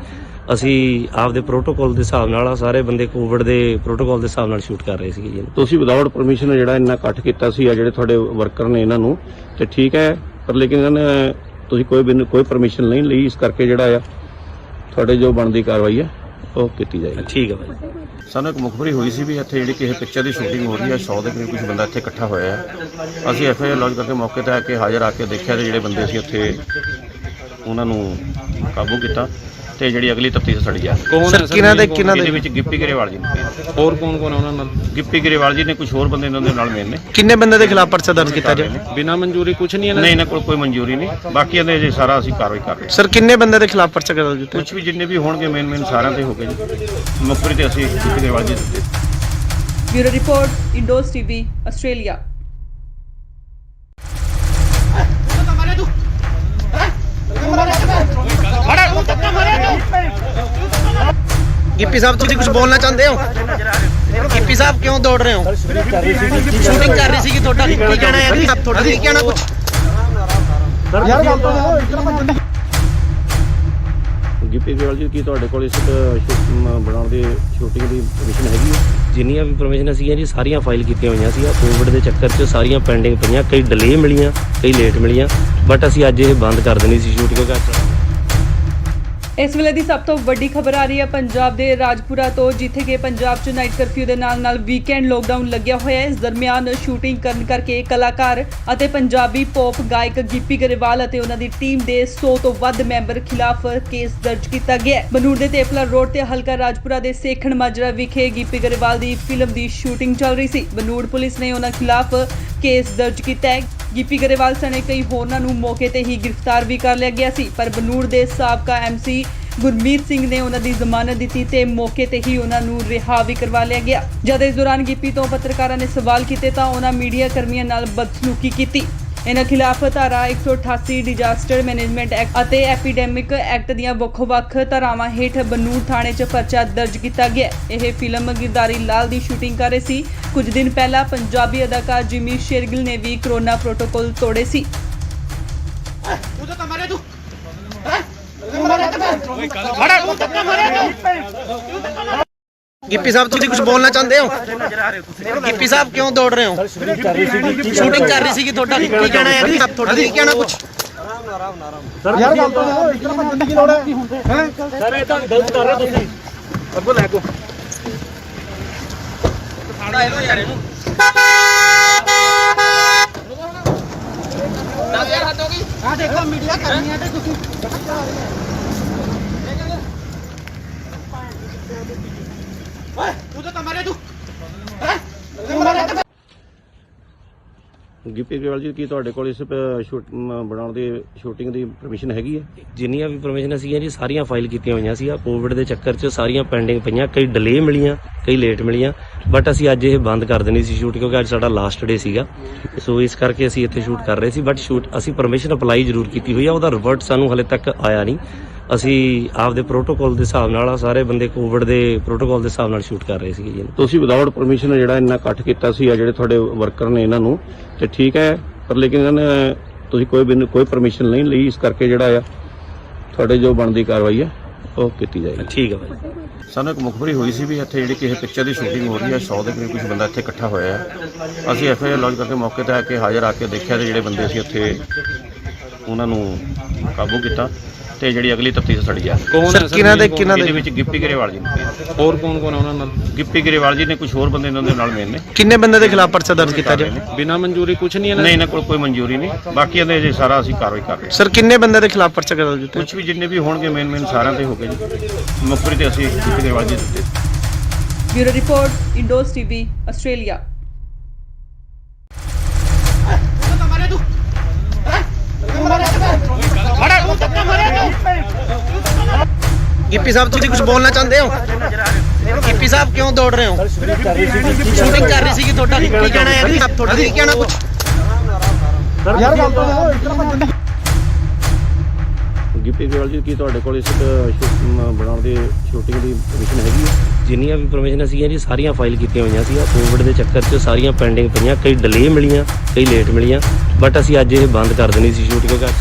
[SPEAKER 3] ਅਸੀਂ ਆਪਦੇ ਪ੍ਰੋਟੋਕਾਲ ਦੇ ਹਿਸਾਬ ਨਾਲ ਸਾਰੇ ਬੰਦੇ ਕੋਵਿਡ ਦੇ ਪ੍ਰੋਟੋਕਾਲ ਦੇ ਹਿਸਾਬ ਨਾਲ ਸ਼ੂਟ ਕਰ ਰਹੇ ਸੀਗੇ ਜੀ।
[SPEAKER 2] ਤੁਸੀਂ ਵਿਦਆਊਟ ਪਰਮਿਸ਼ਨ ਜਿਹੜਾ ਇੰਨਾ ਇਕੱਠ ਕੀਤਾ ਸੀ ਆ ਜਿਹੜੇ ਤੁਹਾਡੇ ਵਰਕਰ ਨੇ ਇਹਨਾਂ ਨੂੰ, ਤੇ ਠੀਕ ਹੈ, ਪਰ ਲੇਕਿਨ ਇਹਨਾਂ ਨੇ ਤੁਸੀਂ ਕੋਈ ਪਰਮਿਸ਼ਨ ਨਹੀਂ ਲਈ, ਇਸ ਕਰਕੇ ਜਿਹੜਾ ਆ ਤੁਹਾਡੇ ਜੋ ਬਣਦੀ ਕਾਰਵਾਈ ਹੈ ਉਹ ਕੀਤੀ ਜਾਏਗੀ।
[SPEAKER 3] ਠੀਕ ਹੈ ਭਾਈ।
[SPEAKER 2] ਸਾਨੂੰ ਇੱਕ ਮੁਖਬਰੀ ਹੋਈ ਸੀ ਵੀ ਇੱਥੇ ਜਿਹੜੀ ਕਿਸੇ ਪਿਕਚਰ ਦੀ ਸ਼ੂਟਿੰਗ ਹੋ ਰਹੀ ਹੈ, 100 ਦੇ ਕਰੀਬ ਕੁਝ ਬੰਦਾ ਇੱਥੇ ਇਕੱਠਾ ਹੋਇਆ ਹੈ। ਅਸੀਂ ਐਫਆਈਆਰ ਲੌਂਚ ਕਰਕੇ ਮੌਕੇ ਤੇ ਆ ਕੇ ਹਾਜ਼ਰ ਆ ਕੇ ਦੇਖਿਆ ਤੇ ਜਿਹੜੇ ਬੰਦੇ ਸੀ ਉੱਥੇ ਉਹਨਾਂ ਨੂੰ ਕਾਬੂ ਕੀਤਾ ਤੇ ਜਿਹੜੀ ਅਗਲੀ ਤਫਤੀਸ਼ ਸੜੀ ਆ।
[SPEAKER 6] ਕੌਣ ਹੈ ਸਰ?
[SPEAKER 2] ਇਹਦੇ ਵਿੱਚ ਗਿੱਪੀ ਗਰੇਵਾਲ ਜੀ ਨੇ,
[SPEAKER 6] ਹੋਰ ਕੌਣ ਕੌਣ ਹੈ ਉਹਨਾਂ ਨਾਲ?
[SPEAKER 2] ਗਿੱਪੀ ਗਰੇਵਾਲ ਜੀ ਨੇ, ਕੁਝ ਹੋਰ ਬੰਦੇ ਇਹਨਾਂ ਦੇ ਨਾਲ ਮੇਨ ਨੇ।
[SPEAKER 1] ਕਿੰਨੇ ਬੰਦੇ ਦੇ ਖਿਲਾਫ ਪਰਚਾ ਦਰਜ ਕੀਤਾ ਜੀ?
[SPEAKER 6] ਬਿਨਾਂ ਮਨਜ਼ੂਰੀ ਕੁਝ ਨਹੀਂ ਹੈ?
[SPEAKER 2] ਨਹੀਂ, ਇਹਨਾਂ ਕੋਲ ਕੋਈ ਮਨਜ਼ੂਰੀ ਨਹੀਂ, ਬਾਕੀ ਇਹਦੇ ਜੇ ਸਾਰਾ ਅਸੀਂ ਕਾਰਵਾਈ ਕਰ ਰਹੇ ਹਾਂ।
[SPEAKER 1] ਸਰ ਕਿੰਨੇ ਬੰਦੇ ਦੇ ਖਿਲਾਫ ਪਰਚਾ ਦਰਜ ਕੀਤਾ?
[SPEAKER 2] ਕੁਝ ਵੀ ਜਿੰਨੇ ਵੀ ਹੋਣਗੇ ਮੇਨ ਸਾਰਿਆਂ ਤੇ ਹੋ ਗਏ ਜੀ। ਮੁਖਬਰੀ ਤੇ ਅਸੀਂ ਗਿੱਪੀ ਗਰੇਵਾਲ ਜੀ ਦਿੱਤੇ।
[SPEAKER 4] Bureau report, Indos TV, Australia.
[SPEAKER 1] Gippy sahib ਤੁਸੀਂ ਕੁਝ ਬੋਲਣਾ ਚਾਹੁੰਦੇ ਹੋ? ਗਿੱਪੀ ਸਾਹਿਬ ਕਿਉਂ ਦੌੜ ਰਹੇ ਹੋ? ਸ਼ੂਟਿੰਗ ਚੱਲ ਰਹੀ ਸੀ ਤੁਹਾਡਾ ਕੀ ਕਹਿਣਾ ਹੈ ਜੀ? ਤੁਹਾਡਾ ਕੀ ਕਹਿਣਾ ਕੁਝ?
[SPEAKER 5] ਯਾਰ ਗੱਲ ਤਾਂ ਸੁਣੋ, ਇਸ ਤਰ੍ਹਾਂ ਭੱਜਣ ਦੀ
[SPEAKER 2] ਗਿੱਪੀ ਗਰੇਵਾਲ ਜੀ ਕੀ ਤੁਹਾਡੇ ਕੋਲ ਇਸ ਬਣਾਉਣ ਦੀ ਸ਼ੂਟਿੰਗ ਦੀ ਪਰਮਿਸ਼ਨ ਹੈਗੀ ਹੈ?
[SPEAKER 3] ਜਿੰਨੀਆਂ ਵੀ ਪਰਮਿਸ਼ਨ ਸੀਗੀਆਂ ਜੀ ਸਾਰੀਆਂ ਫਾਈਲ ਕੀਤੀਆਂ ਹੋਈਆਂ ਸੀ। ਕੋਵਿਡ ਦੇ ਚੱਕਰ 'ਚ ਸਾਰੀਆਂ ਪੈਂਡਿੰਗ ਪਈਆਂ, ਕਈ ਡਿਲੇ ਮਿਲੀਆਂ, ਕਈ ਲੇਟ ਮਿਲੀਆਂ, ਬਟ ਅਸੀਂ ਅੱਜ ਇਹ ਬੰਦ ਕਰ ਦੇਣੀ ਸੀ ਸ਼ੂਟ ਕਿਉਂਕਿ
[SPEAKER 4] ਇਸ ਵੇਲੇ ਦੀ ਸਭ ਤੋਂ ਵੱਡੀ ਖਬਰ ਆ ਰਹੀ ਹੈ ਪੰਜਾਬ ਦੇ ਰਾਜਪੁਰਾ ਤੋਂ, ਜਿੱਥੇ ਕਿ ਪੰਜਾਬ 'ਚ ਨਾਈਟ ਕਰਫਿਊ ਦੇ ਨਾਲ ਵੀਕਐਂਡ ਲੋਕਡਾਊਨ ਲੱਗਿਆ ਹੋਇਆ ਹੈ। ਇਸ ਦਰਮਿਆਨ ਸ਼ੂਟਿੰਗ ਕਰਨ ਕਰਕੇ ਕਲਾਕਾਰ ਅਤੇ ਪੰਜਾਬੀ ਪੌਪ ਗਾਇਕ ਗਿੱਪੀ ਗਰੇਵਾਲ ਅਤੇ ਉਹਨਾਂ ਦੀ ਟੀਮ ਦੇ 100 ਤੋਂ ਵੱਧ ਮੈਂਬਰ ਖਿਲਾਫ ਕੇਸ ਦਰਜ ਕੀਤਾ ਗਿਆ ਹੈ। ਬਨੂੜ ਦੇ ਤੇਪਲਾ ਰੋਡ ਤੇ ਹਲਕਾ ਰਾਜਪੁਰਾ ਦੇ ਸੇਖਣ ਮਾਜਰਾ ਵਿਖੇ ਗਿੱਪੀ ਗਰੇਵਾਲ ਦੀ ਫਿਲਮ ਦੀ ਸ਼ੂਟਿੰਗ ਚੱਲ ਰਹੀ ਸੀ। ਬਨੂੜ ਪੁਲਿਸ ਨੇ ਉਹਨਾਂ ਖਿਲਾਫ ਕੇਸ ਦਰਜ ਕੀਤਾ ਹੈ। ਗਿੱਪੀ ਗਰੇਵਾਲ ਸਣੇ ਕਈ ਹੋਰਨਾਂ ਨੂੰ ਮੌਕੇ ਤੇ ਹੀ ਗ੍ਰਿਫਤਾਰ ਵੀ ਕਰ ਲਿਆ ਗਿਆ ਸੀ, ਪਰ ਬਨੂੜ ਦੇ ਸਾਬਕਾ ਐਮਸੀ ਗੁਰਮੀਤ ਸਿੰਘ ਨੇ ਉਹਨਾਂ ਦੀ ਜ਼ਮਾਨਤ ਦਿੱਤੀ ਤੇ ਮੌਕੇ ਤੇ ਹੀ ਉਹਨਾਂ ਨੂੰ ਰਿਹਾ ਵੀ ਕਰਵਾ ਲਿਆ ਗਿਆ। ਜਦ ਇਸ ਦੌਰਾਨ ਗਿੱਪੀ ਤੋਂ ਪੱਤਰਕਾਰਾਂ ਨੇ ਸਵਾਲ ਕੀਤੇ ਤਾਂ ਉਹਨਾਂ ਮੀਡੀਆ ਕਰਮੀਆਂ ਨਾਲ ਬਦਸਲੂਕੀ ਕੀਤੀ। ਇਹਨਾਂ ਖਿਲਾਫ ਧਾਰਾ 188 ਡਿਜ਼ਾਸਟਰ ਮੈਨੇਜਮੈਂਟ ਐਕਟ ਅਤੇ ਐਪੀਡੈਮਿਕ ਐਕਟ ਦੀਆਂ ਵੱਖ-ਵੱਖ ਧਾਰਾਵਾਂ ਹੇਠ ਬਨੂੜ ਥਾਣੇ 'ਚ ਪਰਚਾ ਦਰਜ ਕੀਤਾ ਗਿਆ। ਇਹ ਫਿਲਮ ਗਿਰਦਾਰੀ ਲਾਲ ਦੀ ਸ਼ੂਟਿੰਗ ਕਰ ਰਹੇ ਸੀ। ਕੁਝ ਦਿਨ ਪਹਿਲਾਂ ਪੰਜਾਬੀ ਅਦਾਕਾਰ ਜਿਮੀ ਸ਼ੇਰਗਿਲ ਨੇ ਵੀ ਕੋਰੋਨਾ ਪ੍ਰੋਟੋਕਾਲ ਤੋੜੇ ਸੀ।
[SPEAKER 1] ਗਿੱਪੀ ਸਾਹਿਬ ਤੁਸੀਂ ਕੁਝ ਬੋਲਣਾ ਚਾਹੁੰਦੇ ਹੋ? ਗਿੱਪੀ ਸਾਹਿਬ ਕਿਉਂ ਦੌੜ ਰਹੇ ਹੋ? ਸ਼ੂਟਿੰਗ ਚੱਲ ਰਹੀ ਸੀ ਤੁਹਾਡਾ ਕੀ ਕਹਿਣਾ ਹੈ ਜੀ? ਤੁਹਾਡਾ ਕੀ ਕਹਿਣਾ ਕੁਝ?
[SPEAKER 5] ਸਰ ਯਾਰ ਗੱਲ ਤਾਂ ਇਸ ਤਰ੍ਹਾਂ ਭੱਜਣ ਦੀ ਕੀ ਲੋੜ ਹੈ ਹੈ ਸਰ ਇਹ ਤਾਂ ਗਲਤ ਕਰ ਰਹੇ ਤੁਸੀਂ ਅੱਗੋਂ ਲੈ ਕੋ
[SPEAKER 1] ਫਾੜਾ ਇਹਨੂੰ ਯਾਰ ਇਹਨੂੰ 10000 ਹੱਦ ਹੋ ਗਈ ਆ ਦੇਖੋ ਮੀਡੀਆ ਕਰਨੀ ਹੈ ਤੇ ਤੁਸੀਂ ਓਏ ਤੂੰ ਤਾਂ ਮਾਰੇ ਤੂੰ ਹੈ ਤੂੰ ਮਾਰੇ
[SPEAKER 2] ਗਿੱਪੀ ਗਰੇਵਾਲ ਜੀ ਕੀ ਤੁਹਾਡੇ ਕੋਲ ਇਸ ਬਣਾਉਣ ਦੀ ਸ਼ੂਟਿੰਗ ਦੀ ਪਰਮਿਸ਼ਨ ਹੈਗੀ ਹੈ?
[SPEAKER 3] ਜਿੰਨੀਆਂ ਵੀ ਪਰਮਿਸ਼ਨ ਸੀਗੀਆਂ ਜੀ ਸਾਰੀਆਂ ਫਾਈਲ ਕੀਤੀਆਂ ਹੋਈਆਂ ਸੀ। ਕੋਵਿਡ ਦੇ ਚੱਕਰ 'ਚ ਸਾਰੀਆਂ ਪੈਂਡਿੰਗ ਪਈਆਂ, ਕਈ ਡਿਲੇ ਮਿਲੀਆਂ, ਕਈ ਲੇਟ ਮਿਲੀਆਂ, ਬਟ ਅਸੀਂ ਅੱਜ ਇਹ ਬੰਦ ਕਰ ਦੇਣੀ ਸੀ ਸ਼ੂਟ ਕਿਉਂਕਿ ਅੱਜ ਸਾਡਾ ਲਾਸਟ ਡੇ ਸੀਗਾ। ਸੋ ਇਸ ਕਰਕੇ ਅਸੀਂ ਇੱਥੇ ਸ਼ੂਟ ਕਰ ਰਹੇ ਸੀ, ਬਟ ਅਸੀਂ ਪਰਮਿਸ਼ਨ ਅਪਲਾਈ ਜ਼ਰੂਰ ਕੀਤੀ ਹੋਈ ਆ, ਉਹਦਾ ਰਿਵਰਟ ਸਾਨੂੰ ਹਲੇ ਤੱਕ ਆਇਆ ਨਹੀਂ। ਅਸੀਂ ਆਪਦੇ ਪ੍ਰੋਟੋਕਾਲ ਦੇ ਹਿਸਾਬ ਨਾਲ ਸਾਰੇ ਬੰਦੇ ਕੋਵਿਡ ਦੇ ਪ੍ਰੋਟੋਕਾਲ ਦੇ ਹਿਸਾਬ ਨਾਲ ਸ਼ੂਟ ਕਰ ਰਹੇ ਸੀਗੇ ਜੀ।
[SPEAKER 2] ਤੁਸੀਂ ਵਿਦਆਊਟ ਪਰਮਿਸ਼ਨ ਜਿਹੜਾ ਇੰਨਾ ਇਕੱਠ ਕੀਤਾ ਸੀ ਆ ਜਿਹੜੇ ਤੁਹਾਡੇ ਵਰਕਰ ਨੇ ਇਹਨਾਂ ਨੂੰ ਤੇ ਠੀਕ ਹੈ, ਪਰ ਲੇਕਿਨ ਇਹਨਾਂ ਨੇ ਤੁਸੀਂ ਕੋਈ ਪਰਮਿਸ਼ਨ ਨਹੀਂ ਲਈ, ਇਸ ਕਰਕੇ ਜਿਹੜਾ ਆ ਤੁਹਾਡੇ ਜੋ ਬਣਦੀ ਕਾਰਵਾਈ ਹੈ ਉਹ ਕੀਤੀ ਜਾਏਗੀ।
[SPEAKER 3] ਠੀਕ ਹੈ ਭਾਈ।
[SPEAKER 2] ਸਾਨੂੰ ਇੱਕ ਮੁਖਬਰੀ ਹੋਈ ਸੀ ਵੀ ਇੱਥੇ ਜਿਹੜੀ ਕਿਸੇ ਪਿਕਚਰ ਦੀ ਸ਼ੂਟਿੰਗ ਹੋ ਰਹੀ ਹੈ, 100 ਦੇ ਕਰੀਬ ਕੁਝ ਬੰਦਾ ਇੱਥੇ ਇਕੱਠਾ ਹੋਇਆ ਹੈ। ਅਸੀਂ ਐਫਆਈਆਰ ਲੌਂਚ ਕਰਕੇ ਮੌਕੇ ਤੇ ਆ ਕੇ ਹਾਜ਼ਰ ਆ ਕੇ ਦੇਖਿਆ ਤੇ ਜਿਹੜੇ ਬੰਦੇ ਸੀ ਉੱਥੇ ਉਹਨਾਂ ਨੂੰ ਕਾਬੂ ਕੀਤਾ ਤੇ ਜਿਹੜੀ ਅਗਲੀ ਤਫਤੀਸ਼ ਸੜੀ ਆ।
[SPEAKER 6] ਕੌਣ ਹੈ ਸਰ?
[SPEAKER 2] ਇਹਦੇ ਵਿੱਚ ਗਿੱਪੀ ਗਰੇਵਾਲ ਜੀ ਨੇ,
[SPEAKER 6] ਹੋਰ ਕੌਣ ਕੌਣ ਹੈ ਉਹਨਾਂ ਨਾਲ?
[SPEAKER 2] ਗਿੱਪੀ ਗਰੇਵਾਲ ਜੀ ਨੇ, ਕੁਝ ਹੋਰ ਬੰਦੇ ਇਹਨਾਂ ਦੇ ਨਾਲ ਮੇਨ ਨੇ।
[SPEAKER 1] ਕਿੰਨੇ ਬੰਦੇ ਦੇ ਖਿਲਾਫ ਪਰਚਾ ਦਰਜ ਕੀਤਾ ਜੀ?
[SPEAKER 6] ਬਿਨਾਂ ਮਨਜ਼ੂਰੀ ਕੁਝ ਨਹੀਂ ਹੈ
[SPEAKER 2] ਨਹੀਂ, ਇਹਨਾਂ ਕੋਲ ਕੋਈ ਮਨਜ਼ੂਰੀ ਨਹੀਂ, ਬਾਕੀ ਇਹਦੇ ਜੇ ਸਾਰਾ ਅਸੀਂ ਕਾਰਵਾਈ ਕਰ ਰਹੇ ਹਾਂ।
[SPEAKER 1] ਸਰ ਕਿੰਨੇ ਬੰਦੇ ਦੇ ਖਿਲਾਫ ਪਰਚਾ ਦਰਜ ਕੀਤਾ?
[SPEAKER 2] ਕੁਝ ਵੀ ਜਿੰਨੇ ਵੀ ਹੋਣਗੇ ਮੇਨ ਸਾਰਿਆਂ ਤੇ ਹੋ ਗਏ ਜੀ। ਮੁਖਬਰੀ ਤੇ ਅਸੀਂ ਗਿੱਪੀ ਗਰੇਵਾਲ ਜੀ ਦਿੱਤੇ।
[SPEAKER 4] Bureau report, Indos TV, Australia.
[SPEAKER 1] Gippy sahib ਤੁਸੀਂ ਕੁਝ ਬੋਲਣਾ ਚਾਹੁੰਦੇ ਹੋ? ਗਿੱਪੀ ਸਾਹਿਬ ਕਿਉਂ ਦੌੜ ਰਹੇ ਹੋ? ਸ਼ੂਟਿੰਗ ਕਰ ਰਹੀ ਸੀਗੀ, ਤੁਹਾਡਾ ਕੀ ਕਹਿਣਾ ਹੈ? ਤੁਹਾਡਾ ਕੀ ਕਹਿਣਾ ਕੁਝ?
[SPEAKER 5] ਯਾਰ ਗੱਲ ਤਾਂ ਇਸ ਤਰ੍ਹਾਂ ਭੱਜਣ ਦੀ
[SPEAKER 2] ਗਿੱਪੀ ਗਰੇਵਾਲ ਜੀ ਕੀ ਤੁਹਾਡੇ ਕੋਲ ਇਸ ਬਣਾਉਣ ਦੀ ਸ਼ੂਟਿੰਗ ਦੀ ਪਰਮਿਸ਼ਨ ਹੈਗੀ ਹੈ?
[SPEAKER 3] ਜਿੰਨੀਆਂ ਵੀ ਪਰਮਿਸ਼ਨ ਸੀਗੀਆਂ ਜੀ ਸਾਰੀਆਂ ਫਾਈਲ ਕੀਤੀਆਂ ਹੋਈਆਂ ਸੀ। ਕੋਵਿਡ ਦੇ ਚੱਕਰ 'ਚ ਸਾਰੀਆਂ ਪੈਂਡਿੰਗ ਪਈਆਂ, ਕਈ ਡਿਲੇ ਮਿਲੀਆਂ, ਕਈ ਲੇਟ ਮਿਲੀਆਂ, ਬਟ ਅਸੀਂ ਅੱਜ ਇਹ ਬੰਦ ਕਰ ਦੇਣੀ ਸੀ ਸ਼ੂਟ ਕਿਉਂਕਿ ਅੱਜ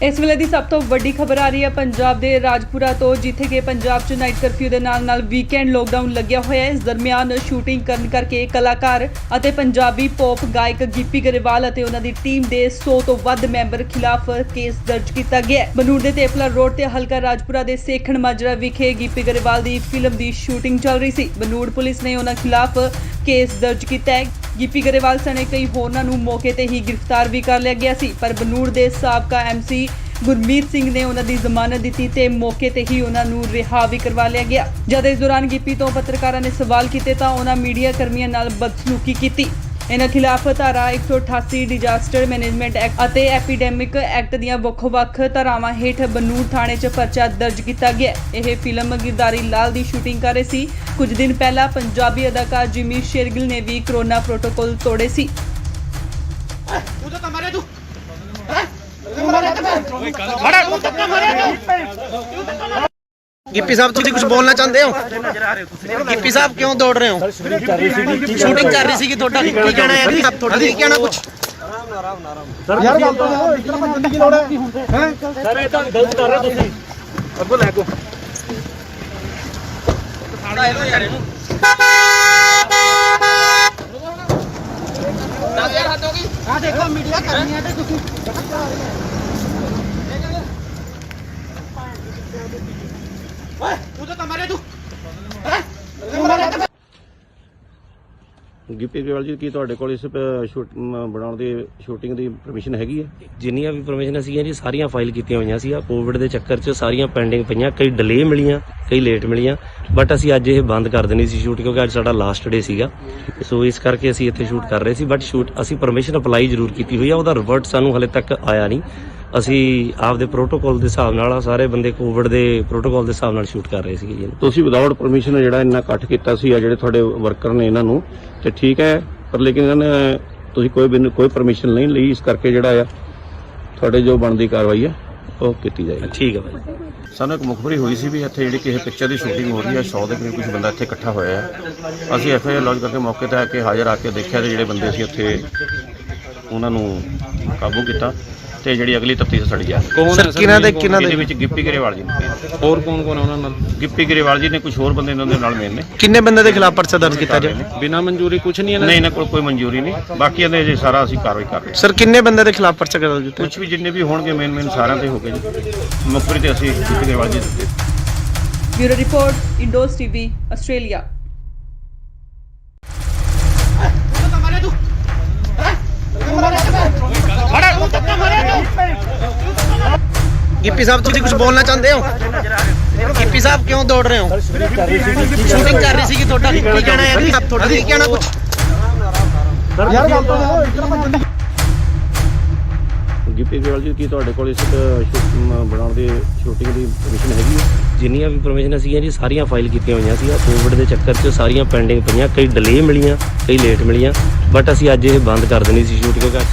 [SPEAKER 4] ਇਸ ਵੇਲੇ ਦੀ ਸਭ ਤੋਂ ਵੱਡੀ ਖਬਰ ਆ ਰਹੀ ਹੈ ਪੰਜਾਬ ਦੇ ਰਾਜਪੁਰਾ ਤੋਂ, ਜਿੱਥੇ ਕਿ ਪੰਜਾਬ 'ਚ ਨਾਈਟ ਕਰਫਿਊ ਦੇ ਨਾਲ ਵੀਕਐਂਡ ਲੋਕਡਾਊਨ ਲੱਗਿਆ ਹੋਇਆ ਹੈ। ਇਸ ਦਰਮਿਆਨ ਸ਼ੂਟਿੰਗ ਕਰਨ ਕਰਕੇ ਕਲਾਕਾਰ ਅਤੇ ਪੰਜਾਬੀ ਪੌਪ ਗਾਇਕ ਗਿੱਪੀ ਗਰੇਵਾਲ ਅਤੇ ਉਹਨਾਂ ਦੀ ਟੀਮ ਦੇ 100 ਤੋਂ ਵੱਧ ਮੈਂਬਰ ਖਿਲਾਫ ਕੇਸ ਦਰਜ ਕੀਤਾ ਗਿਆ ਹੈ। ਬਨੂੜ ਦੇ ਤੇਪਲਾ ਰੋਡ ਤੇ ਹਲਕਾ ਰਾਜਪੁਰਾ ਦੇ ਸੇਖਣ ਮਾਜਰਾ ਵਿਖੇ ਗਿੱਪੀ ਗਰੇਵਾਲ ਦੀ ਫਿਲਮ ਦੀ ਸ਼ੂਟਿੰਗ ਚੱਲ ਰਹੀ ਸੀ। ਬਨੂੜ ਪੁਲਿਸ ਨੇ ਉਹਨਾਂ ਖਿਲਾਫ ਕੇਸ ਦਰਜ ਕੀਤਾ ਹੈ। ਗਿੱਪੀ ਗਰੇਵਾਲ ਸਣੇ ਕਈ ਹੋਰਨਾਂ ਨੂੰ ਮੌਕੇ ਤੇ ਹੀ ਗ੍ਰਿਫਤਾਰ ਵੀ ਕਰ ਲਿਆ ਗਿਆ ਸੀ, ਪਰ ਬਨੂੜ ਦੇ ਸਾਬਕਾ ਐਮਸੀ ਗੁਰਮੀਤ ਸਿੰਘ ਨੇ ਉਹਨਾਂ ਦੀ ਜ਼ਮਾਨਤ ਦਿੱਤੀ ਤੇ ਮੌਕੇ ਤੇ ਹੀ ਉਹਨਾਂ ਨੂੰ ਰਿਹਾ ਵੀ ਕਰਵਾ ਲਿਆ ਗਿਆ। ਜਦ ਇਸ ਦੌਰਾਨ ਗਿੱਪੀ ਤੋਂ ਪੱਤਰਕਾਰਾਂ ਨੇ ਸਵਾਲ ਕੀਤੇ ਤਾਂ ਉਹਨਾਂ ਮੀਡੀਆ ਕਰਮੀਆਂ ਨਾਲ ਬਦਸਲੂਕੀ ਕੀਤੀ। ਇਹਨਾਂ ਖਿਲਾਫ ਧਾਰਾ 188 ਡਿਜ਼ਾਸਟਰ ਮੈਨੇਜਮੈਂਟ ਐਕਟ ਅਤੇ ਐਪੀਡੈਮਿਕ ਐਕਟ ਦੀਆਂ ਵੱਖ-ਵੱਖ ਧਾਰਾਵਾਂ ਹੇਠ ਬਨੂੜ ਥਾਣੇ 'ਚ ਪਰਚਾ ਦਰਜ ਕੀਤਾ ਗਿਆ। ਇਹ ਫਿਲਮ ਗਿਰਦਾਰੀ ਲਾਲ ਦੀ ਸ਼ੂਟਿੰਗ ਕਰ ਰਹੇ ਸੀ। ਕੁਝ ਦਿਨ ਪਹਿਲਾਂ ਪੰਜਾਬੀ ਅਦਾਕਾਰ ਜਿਮੀ ਸ਼ੇਰਗਿਲ ਨੇ ਵੀ ਕਰੋਨਾ ਪ੍ਰੋਟੋਕਾਲ ਤੋੜੇ ਸੀ।
[SPEAKER 1] ਗਿੱਪੀ ਸਾਹਿਬ ਤੁਸੀਂ ਕੁਝ ਬੋਲਣਾ ਚਾਹੁੰਦੇ ਹੋ? ਗਿੱਪੀ ਸਾਹਿਬ ਕਿਉਂ ਦੌੜ ਰਹੇ ਹੋ? ਸ਼ੂਟਿੰਗ ਕਰ ਰਹੀ ਸੀਗੀ, ਤੁਹਾਡਾ ਕੀ ਕਹਿਣਾ ਹੈ? ਤੁਹਾਡਾ ਕੀ ਕਹਿਣਾ ਕੁਝ?
[SPEAKER 5] ਸਰ ਯਾਰ ਗੱਲ ਤਾਂ ਇਸ ਤਰ੍ਹਾਂ ਭੱਜਣ ਦੀ ਕੀ ਲੋੜ ਹੈ ਹੈ ਸਰ ਇਹ ਤਾਂ ਗਲਤ ਕਰ ਰਹੇ ਤੁਸੀਂ ਅੱਗੋਂ ਲੈ ਕੋ
[SPEAKER 1] ਫਾੜਾ ਇਹਨੂੰ ਯਾਰ ਇਹਨੂੰ 10000 ਹੱਦ ਹੋ ਗਈ ਆ ਦੇਖੋ ਮੀਡੀਆ ਕਰਨੀ ਹੈ ਤੇ ਤੁਸੀਂ ਓਏ ਤੂੰ ਤਾਂ ਮਾਰੇ ਤੂੰ ਹੈ ਤੂੰ ਮਾਰੇ
[SPEAKER 2] ਗਿੱਪੀ ਗਰੇਵਾਲ ਜੀ ਕੀ ਤੁਹਾਡੇ ਕੋਲ ਇਸ ਬਣਾਉਣ ਦੀ ਸ਼ੂਟਿੰਗ ਦੀ ਪਰਮਿਸ਼ਨ ਹੈਗੀ ਹੈ?
[SPEAKER 3] ਜਿੰਨੀਆਂ ਵੀ ਪਰਮਿਸ਼ਨ ਸੀਗੀਆਂ ਜੀ ਸਾਰੀਆਂ ਫਾਈਲ ਕੀਤੀਆਂ ਹੋਈਆਂ ਸੀ। ਕੋਵਿਡ ਦੇ ਚੱਕਰ 'ਚ ਸਾਰੀਆਂ ਪੈਂਡਿੰਗ ਪਈਆਂ, ਕਈ ਡਿਲੇ ਮਿਲੀਆਂ, ਕਈ ਲੇਟ ਮਿਲੀਆਂ, ਬਟ ਅਸੀਂ ਅੱਜ ਇਹ ਬੰਦ ਕਰ ਦੇਣੀ ਸੀ ਸ਼ੂਟ ਕਿਉਂਕਿ ਅੱਜ ਸਾਡਾ ਲਾਸਟ ਡੇ ਸੀਗਾ। ਸੋ ਇਸ ਕਰਕੇ ਅਸੀਂ ਇੱਥੇ ਸ਼ੂਟ ਕਰ ਰਹੇ ਸੀ, ਬਟ ਅਸੀਂ ਪਰਮਿਸ਼ਨ ਅਪਲਾਈ ਜ਼ਰੂਰ ਕੀਤੀ ਹੋਈ ਆ, ਉਹਦਾ ਰਿਵਰਟ ਸਾਨੂੰ ਹਲੇ ਤੱਕ ਆਇਆ ਨਹੀਂ। ਅਸੀਂ ਆਪਦੇ ਪ੍ਰੋਟੋਕਾਲ ਦੇ ਹਿਸਾਬ ਨਾਲ ਸਾਰੇ ਬੰਦੇ ਕੋਵਿਡ ਦੇ ਪ੍ਰੋਟੋਕਾਲ ਦੇ ਹਿਸਾਬ ਨਾਲ ਸ਼ੂਟ ਕਰ ਰਹੇ ਸੀਗੇ ਜੀ।
[SPEAKER 2] ਤੁਸੀਂ ਵਿਦਆਊਟ ਪਰਮਿਸ਼ਨ ਜਿਹੜਾ ਇੰਨਾ ਇਕੱਠ ਕੀਤਾ ਸੀ ਆ ਜਿਹੜੇ ਤੁਹਾਡੇ ਵਰਕਰ ਨੇ ਇਹਨਾਂ ਨੂੰ ਤੇ ਠੀਕ ਹੈ, ਪਰ ਲੇਕਿਨ ਇਹਨਾਂ ਨੇ ਤੁਸੀਂ ਕੋਈ ਪਰਮਿਸ਼ਨ ਨਹੀਂ ਲਈ, ਇਸ ਕਰਕੇ ਜਿਹੜਾ ਆ ਤੁਹਾਡੇ ਜੋ ਬਣਦੀ ਕਾਰਵਾਈ ਹੈ ਉਹ ਕੀਤੀ ਜਾਏਗੀ।
[SPEAKER 3] ਠੀਕ ਹੈ ਭਾਈ।
[SPEAKER 2] ਸਾਨੂੰ ਇੱਕ ਮੁਖਬਰੀ ਹੋਈ ਸੀ ਵੀ ਇੱਥੇ ਜਿਹੜੀ ਕਿਸੇ ਪਿਕਚਰ ਦੀ ਸ਼ੂਟਿੰਗ ਹੋ ਰਹੀ ਹੈ, 100 ਦੇ ਕਰੀਬ ਕੁਝ ਬੰਦਾ ਇੱਥੇ ਇਕੱਠਾ ਹੋਇਆ ਹੈ। ਅਸੀਂ ਐਫਆਈਆਰ ਲੌਂਚ ਕਰਕੇ ਮੌਕੇ ਤੇ ਆ ਕੇ ਹਾਜ਼ਰ ਆ ਕੇ ਦੇਖਿਆ ਤੇ ਜਿਹੜੇ ਬੰਦੇ ਸੀ ਉੱਥੇ ਉਹਨਾਂ ਨੂੰ ਕਾਬੂ ਕੀਤਾ ਤੇ ਜਿਹੜੀ ਅਗਲੀ ਤਫਤੀਸ਼ ਸਾਡੀ ਆ
[SPEAKER 6] ਕੌਣ
[SPEAKER 1] ਸਰ
[SPEAKER 6] ਹੈ
[SPEAKER 1] ਕਿਹਨਾਂ ਦੇ
[SPEAKER 2] ਇਹਦੇ ਵਿੱਚ ਗਿੱਪੀ ਗਰੇਵਾਲ ਜੀ ਨੇ।
[SPEAKER 6] ਹੋਰ ਕੌਣ ਕੌਣ ਆ ਉਹਨਾਂ ਨਾਲ
[SPEAKER 2] ਗਿੱਪੀ ਗਰੇਵਾਲ ਜੀ ਨੇ ਕੁਝ ਹੋਰ ਬੰਦੇ ਇਹਨਾਂ ਦੇ ਨਾਲ ਮੇਨ ਨੇ।
[SPEAKER 1] ਕਿੰਨੇ ਬੰਦੇ ਦੇ ਖਿਲਾਫ ਪਰਚਾ ਦਰਜ ਕੀਤਾ ਜਾਏ?
[SPEAKER 6] ਬਿਨਾਂ ਮਨਜ਼ੂਰੀ ਕੁਝ ਨਹੀਂ ਇਹਨਾਂ
[SPEAKER 2] ਨਹੀਂ ਇਹਨਾਂ ਕੋਲ ਕੋਈ ਮਨਜ਼ੂਰੀ ਨਹੀਂ, ਬਾਕੀ ਇਹਦੇ ਜੇ ਸਾਰਾ ਅਸੀਂ ਕਾਰਵਾਈ ਕਰ ਰਹੇ ਹਾਂ।
[SPEAKER 1] ਸਰ ਕਿੰਨੇ ਬੰਦੇ ਦੇ ਖਿਲਾਫ ਪਰਚਾ ਦਰਜ ਕੀਤਾ?
[SPEAKER 2] ਕੁਝ ਵੀ ਜਿੰਨੇ ਵੀ ਹੋਣਗੇ ਮੇਨ ਸਾਰਿਆਂ ਤੇ ਹੋ ਗਏ ਜੀ। ਮੁਖਬਰੀ ਤੇ ਅਸੀਂ ਗਿੱਪੀ ਗਰੇਵਾਲ ਜੀ ਦੇ
[SPEAKER 4] bureau report Indos TV Australia.
[SPEAKER 1] Gippy sahib ਤੁਸੀਂ ਕੁਝ ਬੋਲਣਾ ਚਾਹੁੰਦੇ ਹੋ? ਗਿੱਪੀ ਸਾਹਿਬ ਕਿਉਂ ਦੌੜ ਰਹੇ ਹੋ? ਸ਼ੂਟਿੰਗ ਕਰ ਰਹੀ ਸੀ ਤੁਹਾਡਾ ਕੀ ਕਹਿਣਾ ਹੈ? ਤੁਹਾਡਾ ਕੀ ਕਹਿਣਾ ਕੁਝ?
[SPEAKER 5] ਯਾਰ ਗੱਲ ਤਾਂ
[SPEAKER 2] ਗਿੱਪੀ ਗਰੇਵਾਲ ਜੀ ਕੀ ਤੁਹਾਡੇ ਕੋਲ ਇਸ ਬਣਾਉਣ ਦੀ ਸ਼ੂਟਿੰਗ ਦੀ ਪਰਮਿਸ਼ਨ ਹੈਗੀ ਹੈ?
[SPEAKER 3] ਜਿੰਨੀਆਂ ਵੀ ਪਰਮਿਸ਼ਨ ਸੀਗੀਆਂ ਜੀ ਸਾਰੀਆਂ ਫਾਈਲ ਕੀਤੀਆਂ ਹੋਈਆਂ ਸੀ। ਕੋਵਿਡ ਦੇ ਚੱਕਰ 'ਚ ਸਾਰੀਆਂ ਪੈਂਡਿੰਗ ਪਈਆਂ, ਕਈ ਡਿਲੇ ਮਿਲੀਆਂ, ਕਈ ਲੇਟ ਮਿਲੀਆਂ, ਬਟ ਅਸੀਂ ਅੱਜ ਇਹ ਬੰਦ ਕਰ ਦੇਣੀ ਸੀ ਸ਼ੂਟ ਕਿਉਂਕਿ ਅੱਜ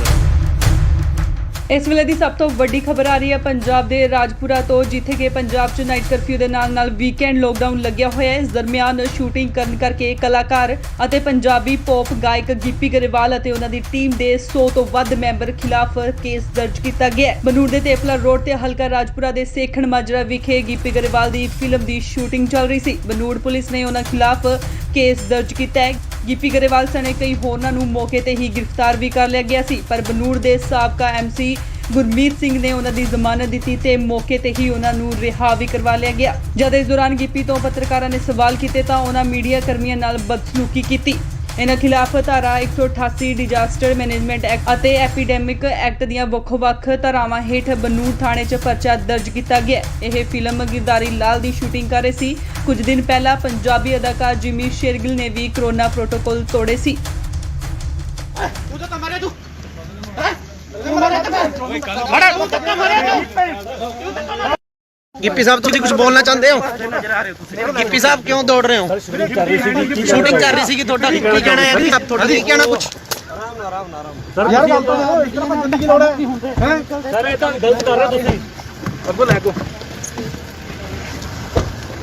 [SPEAKER 4] ਇਸ ਵੇਲੇ ਦੀ ਸਭ ਤੋਂ ਵੱਡੀ ਖਬਰ ਆ ਰਹੀ ਹੈ ਪੰਜਾਬ ਦੇ ਰਾਜਪੁਰਾ ਤੋਂ, ਜਿੱਥੇ ਕਿ ਪੰਜਾਬ 'ਚ ਨਾਈਟ ਕਰਫਿਊ ਦੇ ਨਾਲ ਵੀਕਐਂਡ ਲੋਕਡਾਊਨ ਲੱਗਿਆ ਹੋਇਆ ਹੈ। ਇਸ ਦਰਮਿਆਨ ਸ਼ੂਟਿੰਗ ਕਰਨ ਕਰਕੇ ਕਲਾਕਾਰ ਅਤੇ ਪੰਜਾਬੀ ਪੌਪ ਗਾਇਕ ਗਿੱਪੀ ਗਰੇਵਾਲ ਅਤੇ ਉਹਨਾਂ ਦੀ ਟੀਮ ਦੇ 100 ਤੋਂ ਵੱਧ ਮੈਂਬਰ ਖਿਲਾਫ ਕੇਸ ਦਰਜ ਕੀਤਾ ਗਿਆ ਹੈ। ਬਨੂੜ ਦੇ ਤੇਪਲਾ ਰੋਡ ਤੇ ਹਲਕਾ ਰਾਜਪੁਰਾ ਦੇ ਸੇਖਣ ਮਾਜਰਾ ਵਿਖੇ ਗਿੱਪੀ ਗਰੇਵਾਲ ਦੀ ਫਿਲਮ ਦੀ ਸ਼ੂਟਿੰਗ ਚੱਲ ਰਹੀ ਸੀ। ਬਨੂੜ ਪੁਲਿਸ ਨੇ ਉਹਨਾਂ ਖਿਲਾਫ ਕੇਸ ਦਰਜ ਕੀਤਾ ਹੈ। ਗਿੱਪੀ ਗਰੇਵਾਲ ਸਣੇ ਕਈ ਹੋਰਨਾਂ ਨੂੰ ਮੌਕੇ ਤੇ ਹੀ ਗ੍ਰਿਫਤਾਰ ਵੀ ਕਰ ਲਿਆ ਗਿਆ ਸੀ, ਪਰ ਬਨੂੜ ਦੇ ਸਾਬਕਾ ਐਮਸੀ ਗੁਰਮੀਤ ਸਿੰਘ ਨੇ ਉਹਨਾਂ ਦੀ ਜ਼ਮਾਨਤ ਦਿੱਤੀ ਤੇ ਮੌਕੇ ਤੇ ਹੀ ਉਹਨਾਂ ਨੂੰ ਰਿਹਾ ਵੀ ਕਰਵਾ ਲਿਆ ਗਿਆ। ਜਦ ਇਸ ਦੌਰਾਨ ਗਿੱਪੀ ਤੋਂ ਪੱਤਰਕਾਰਾਂ ਨੇ ਸਵਾਲ ਕੀਤੇ ਤਾਂ ਉਹਨਾਂ ਮੀਡੀਆ ਕਰਮੀਆਂ ਨਾਲ ਬਦਸਲੂਕੀ ਕੀਤੀ। ਇਹਨਾਂ ਖਿਲਾਫ ਧਾਰਾ 188 ਡਿਜ਼ਾਸਟਰ ਮੈਨੇਜਮੈਂਟ ਐਕਟ ਅਤੇ ਐਪੀਡੈਮਿਕ ਐਕਟ ਦੀਆਂ ਵੱਖ-ਵੱਖ ਧਾਰਾਵਾਂ ਹੇਠ ਬਨੂੜ ਥਾਣੇ 'ਚ ਪਰਚਾ ਦਰਜ ਕੀਤਾ ਗਿਆ। ਇਹ ਫਿਲਮ ਗਿਰਦਾਰੀ ਲਾਲ ਦੀ ਸ਼ੂਟਿੰਗ ਕਰ ਰਹੇ ਸੀ। ਕੁਝ ਦਿਨ ਪਹਿਲਾਂ ਪੰਜਾਬੀ ਅਦਾਕਾਰ ਜਿਮੀ ਸ਼ੇਰਗਿਲ ਨੇ ਵੀ ਕਰੋਨਾ ਪ੍ਰੋਟੋਕਾਲ ਤੋੜੇ ਸੀ।
[SPEAKER 1] ਗਿੱਪੀ ਸਾਹਿਬ ਤੁਸੀਂ ਕੁਝ ਬੋਲਣਾ ਚਾਹੁੰਦੇ ਹੋ? ਗਿੱਪੀ ਸਾਹਿਬ ਕਿਉਂ ਦੌੜ ਰਹੇ ਹੋ? ਸ਼ੂਟਿੰਗ ਕਰ ਰਹੀ ਸੀ ਤੁਹਾਡਾ ਕੀ ਕਹਿਣਾ ਹੈ? ਤੁਹਾਡਾ ਕੀ ਕਹਿਣਾ ਕੁਝ?
[SPEAKER 5] ਯਾਰ ਗੱਲ ਤਾਂ ਇਸ ਤਰ੍ਹਾਂ ਭੱਜਣ ਦੀ ਲੋੜ ਹੈ? ਸਰ ਇਹ ਤਾਂ ਗਲਤ ਕਰ ਰਹੇ ਤੁਸੀਂ। ਅੱਗੋਂ ਲੈ ਕੋ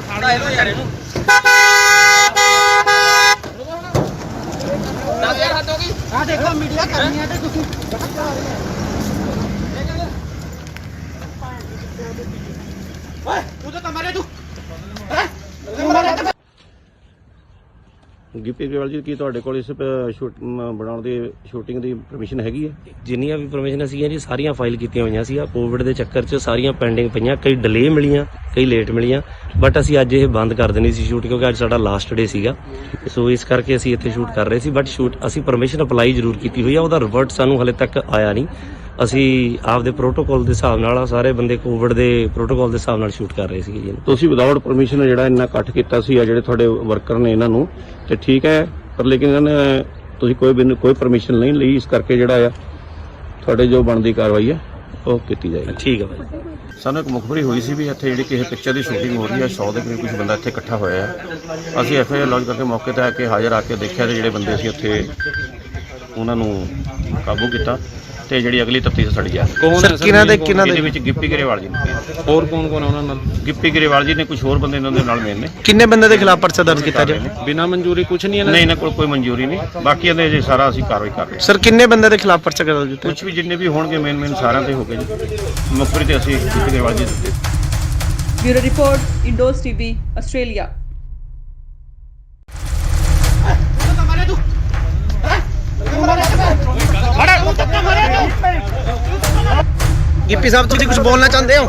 [SPEAKER 1] ਸਾੜਾ ਇਹਨੂੰ ਯਾਰ ਇਹਨੂੰ 10000 ਹੱਦ ਹੋ ਗਈ। ਆ ਦੇਖੋ ਮੀਡੀਆ ਕਰਨੀ ਹੈ ਤੇ ਤੁਸੀਂ ਓਏ ਤੂੰ ਤਾਂ ਮਾਰੇ ਤੂੰ
[SPEAKER 2] ਗਿੱਪੀ ਗਰੇਵਾਲ ਜੀ ਕੀ ਤੁਹਾਡੇ ਕੋਲ ਇਸ ਬਣਾਉਣ ਦੀ ਸ਼ੂਟਿੰਗ ਦੀ ਪਰਮਿਸ਼ਨ ਹੈਗੀ ਹੈ?
[SPEAKER 3] ਜਿੰਨੀਆਂ ਵੀ ਪਰਮਿਸ਼ਨ ਸੀਗੀਆਂ ਜੀ ਸਾਰੀਆਂ ਫਾਈਲ ਕੀਤੀਆਂ ਹੋਈਆਂ ਸੀ। ਕੋਵਿਡ ਦੇ ਚੱਕਰ 'ਚ ਸਾਰੀਆਂ ਪੈਂਡਿੰਗ ਪਈਆਂ, ਕਈ ਡਿਲੇ ਮਿਲੀਆਂ, ਕਈ ਲੇਟ ਮਿਲੀਆਂ, ਬਟ ਅਸੀਂ ਅੱਜ ਇਹ ਬੰਦ ਕਰ ਦੇਣੀ ਸੀ ਸ਼ੂਟ ਕਿਉਂਕਿ ਅੱਜ ਸਾਡਾ ਲਾਸਟ ਡੇ ਸੀਗਾ। ਸੋ ਇਸ ਕਰਕੇ ਅਸੀਂ ਇੱਥੇ ਸ਼ੂਟ ਕਰ ਰਹੇ ਸੀ, ਬਟ ਸ਼ੂਟ ਅਸੀਂ ਪਰਮਿਸ਼ਨ ਅਪਲਾਈ ਜ਼ਰੂਰ ਕੀਤੀ ਹੋਈ ਆ, ਉਹਦਾ ਰਿਵਰਟ ਸਾਨੂੰ ਹਲੇ ਤੱਕ ਆਇਆ ਨਹੀਂ। ਅਸੀਂ ਆਪਦੇ ਪ੍ਰੋਟੋਕਾਲ ਦੇ ਹਿਸਾਬ ਨਾਲ ਸਾਰੇ ਬੰਦੇ ਕੋਵਿਡ ਦੇ ਪ੍ਰੋਟੋਕਾਲ ਦੇ ਹਿਸਾਬ ਨਾਲ ਸ਼ੂਟ ਕਰ ਰਹੇ ਸੀਗੇ ਜੀ।
[SPEAKER 2] ਤੁਸੀਂ ਵਿਦਆਊਟ ਪਰਮਿਸ਼ਨ ਜਿਹੜਾ ਇੰਨਾ ਇਕੱਠ ਕੀਤਾ ਸੀ ਆ ਜਿਹੜੇ ਤੁਹਾਡੇ ਵਰਕਰ ਨੇ ਇਹਨਾਂ ਨੂੰ, ਤੇ ਠੀਕ ਹੈ, ਪਰ ਲੇਕਿਨ ਇਹਨਾਂ ਨੇ ਤੁਸੀਂ ਕੋਈ ਪਰਮਿਸ਼ਨ ਨਹੀਂ ਲਈ, ਇਸ ਕਰਕੇ ਜਿਹੜਾ ਆ ਤੁਹਾਡੇ ਜੋ ਬਣਦੀ ਕਾਰਵਾਈ ਹੈ ਉਹ ਕੀਤੀ ਜਾਏਗੀ।
[SPEAKER 3] ਠੀਕ ਹੈ ਭਾਈ।
[SPEAKER 2] ਸਾਨੂੰ ਇੱਕ ਮੁਖਬਰੀ ਹੋਈ ਸੀ ਵੀ ਇੱਥੇ ਜਿਹੜੀ ਕਿਸੇ ਪਿਕਚਰ ਦੀ ਸ਼ੂਟਿੰਗ ਹੋ ਰਹੀ ਹੈ, 100 ਦੇ ਕਰੀਬ ਕੁਝ ਬੰਦਾ ਇੱਥੇ ਇਕੱਠਾ ਹੋਇਆ ਹੈ। ਅਸੀਂ ਐਫਆਈਆਰ ਲੌਂਚ ਕਰਕੇ ਮੌਕੇ ਤੇ ਆ ਕੇ ਹਾਜ਼ਰ ਆ ਕੇ ਦੇਖਿਆ ਤੇ ਜਿਹੜੇ ਬੰਦੇ ਸੀ ਉੱਥੇ ਉਹਨਾਂ ਨੂੰ ਕਾਬੂ ਕੀਤਾ ਤੇ ਜਿਹੜੀ ਅਗਲੀ ਤਫਤੀਸ਼ ਸਾਡੀ ਆ
[SPEAKER 6] ਕੌਣ ਹੈ
[SPEAKER 2] ਇਹਦੇ ਵਿੱਚ ਗਿੱਪੀ ਗਰੇਵਾਲ ਜੀ ਨੇ।
[SPEAKER 6] ਹੋਰ ਕੌਣ ਕੌਣ ਆ ਉਹਨਾਂ ਨਾਲ
[SPEAKER 2] ਗਿੱਪੀ ਗਰੇਵਾਲ ਜੀ ਨੇ ਕੁਝ ਹੋਰ ਬੰਦੇ ਇਹਨਾਂ ਦੇ ਨਾਲ ਮੇਨ ਨੇ।
[SPEAKER 1] ਕਿੰਨੇ ਬੰਦੇ ਦੇ ਖਿਲਾਫ ਪਰਚਾ ਦਰਜ ਕੀਤਾ ਜਾਏ?
[SPEAKER 6] ਬਿਨਾਂ ਮਨਜ਼ੂਰੀ ਕੁਝ ਨਹੀਂ
[SPEAKER 2] ਨਹੀਂ ਇਹਨਾਂ ਕੋਲ ਕੋਈ ਮਨਜ਼ੂਰੀ ਨਹੀਂ, ਬਾਕੀ ਇਹਦੇ ਜੇ ਸਾਰਾ ਅਸੀਂ ਕਾਰਵਾਈ ਕਰ ਰਹੇ ਹਾਂ।
[SPEAKER 1] ਸਰ ਕਿੰਨੇ ਬੰਦੇ ਦੇ ਖਿਲਾਫ ਪਰਚਾ ਦਰਜ ਕੀਤਾ?
[SPEAKER 2] ਕੁਝ ਵੀ ਜਿੰਨੇ ਵੀ ਹੋਣਗੇ ਮੇਨ ਸਾਰਿਆਂ ਤੇ ਹੋ ਗਏ ਜੀ। ਮੁਖਬਰੀ ਤੇ ਅਸੀਂ ਗਿੱਪੀ ਗਰੇਵਾਲ ਜੀ ਦੇ
[SPEAKER 4] bureau report Indos TV Australia.
[SPEAKER 1] Gippy sahib ਤੁਸੀਂ ਕੁਝ ਬੋਲਣਾ ਚਾਹੁੰਦੇ ਹੋ?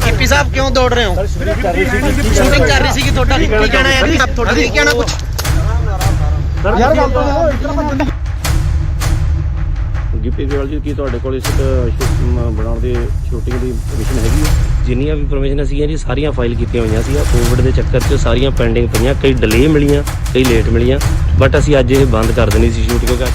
[SPEAKER 1] ਗਿੱਪੀ ਸਾਹਿਬ ਕਿਉਂ ਦੌੜ ਰਹੇ ਹੋ? ਸ਼ੂਟਿੰਗ ਕਰ ਰਹੀ ਸੀ ਤੁਹਾਡਾ ਕੀ ਕਹਿਣਾ ਹੈ? ਤੁਹਾਡਾ ਕੀ ਕਹਿਣਾ ਕੁਝ?
[SPEAKER 5] ਯਾਰ ਗੱਲ ਤਾਂ ਇਸ ਤਰ੍ਹਾਂ ਭੱਜਣ ਦੀ
[SPEAKER 2] ਗਿੱਪੀ ਗਰੇਵਾਲ ਜੀ ਕੀ ਤੁਹਾਡੇ ਕੋਲ ਇਸ ਬਣਾਉਣ ਦੀ ਸ਼ੂਟਿੰਗ ਦੀ ਪਰਮਿਸ਼ਨ ਹੈਗੀ ਹੈ?
[SPEAKER 3] ਜਿੰਨੀਆਂ ਵੀ ਪਰਮਿਸ਼ਨ ਸੀਗੀਆਂ ਜੀ ਸਾਰੀਆਂ ਫਾਈਲ ਕੀਤੀਆਂ ਹੋਈਆਂ ਸੀ। ਕੋਵਿਡ ਦੇ ਚੱਕਰ 'ਚ ਸਾਰੀਆਂ ਪੈਂਡਿੰਗ ਪਈਆਂ, ਕਈ ਡਿਲੇ ਮਿਲੀਆਂ, ਕਈ ਲੇਟ ਮਿਲੀਆਂ, ਬਟ ਅਸੀਂ ਅੱਜ ਇਹ ਬੰਦ ਕਰ ਦੇਣੀ ਸੀ ਸ਼ੂਟ ਕਿਉਂਕਿ ਅੱਜ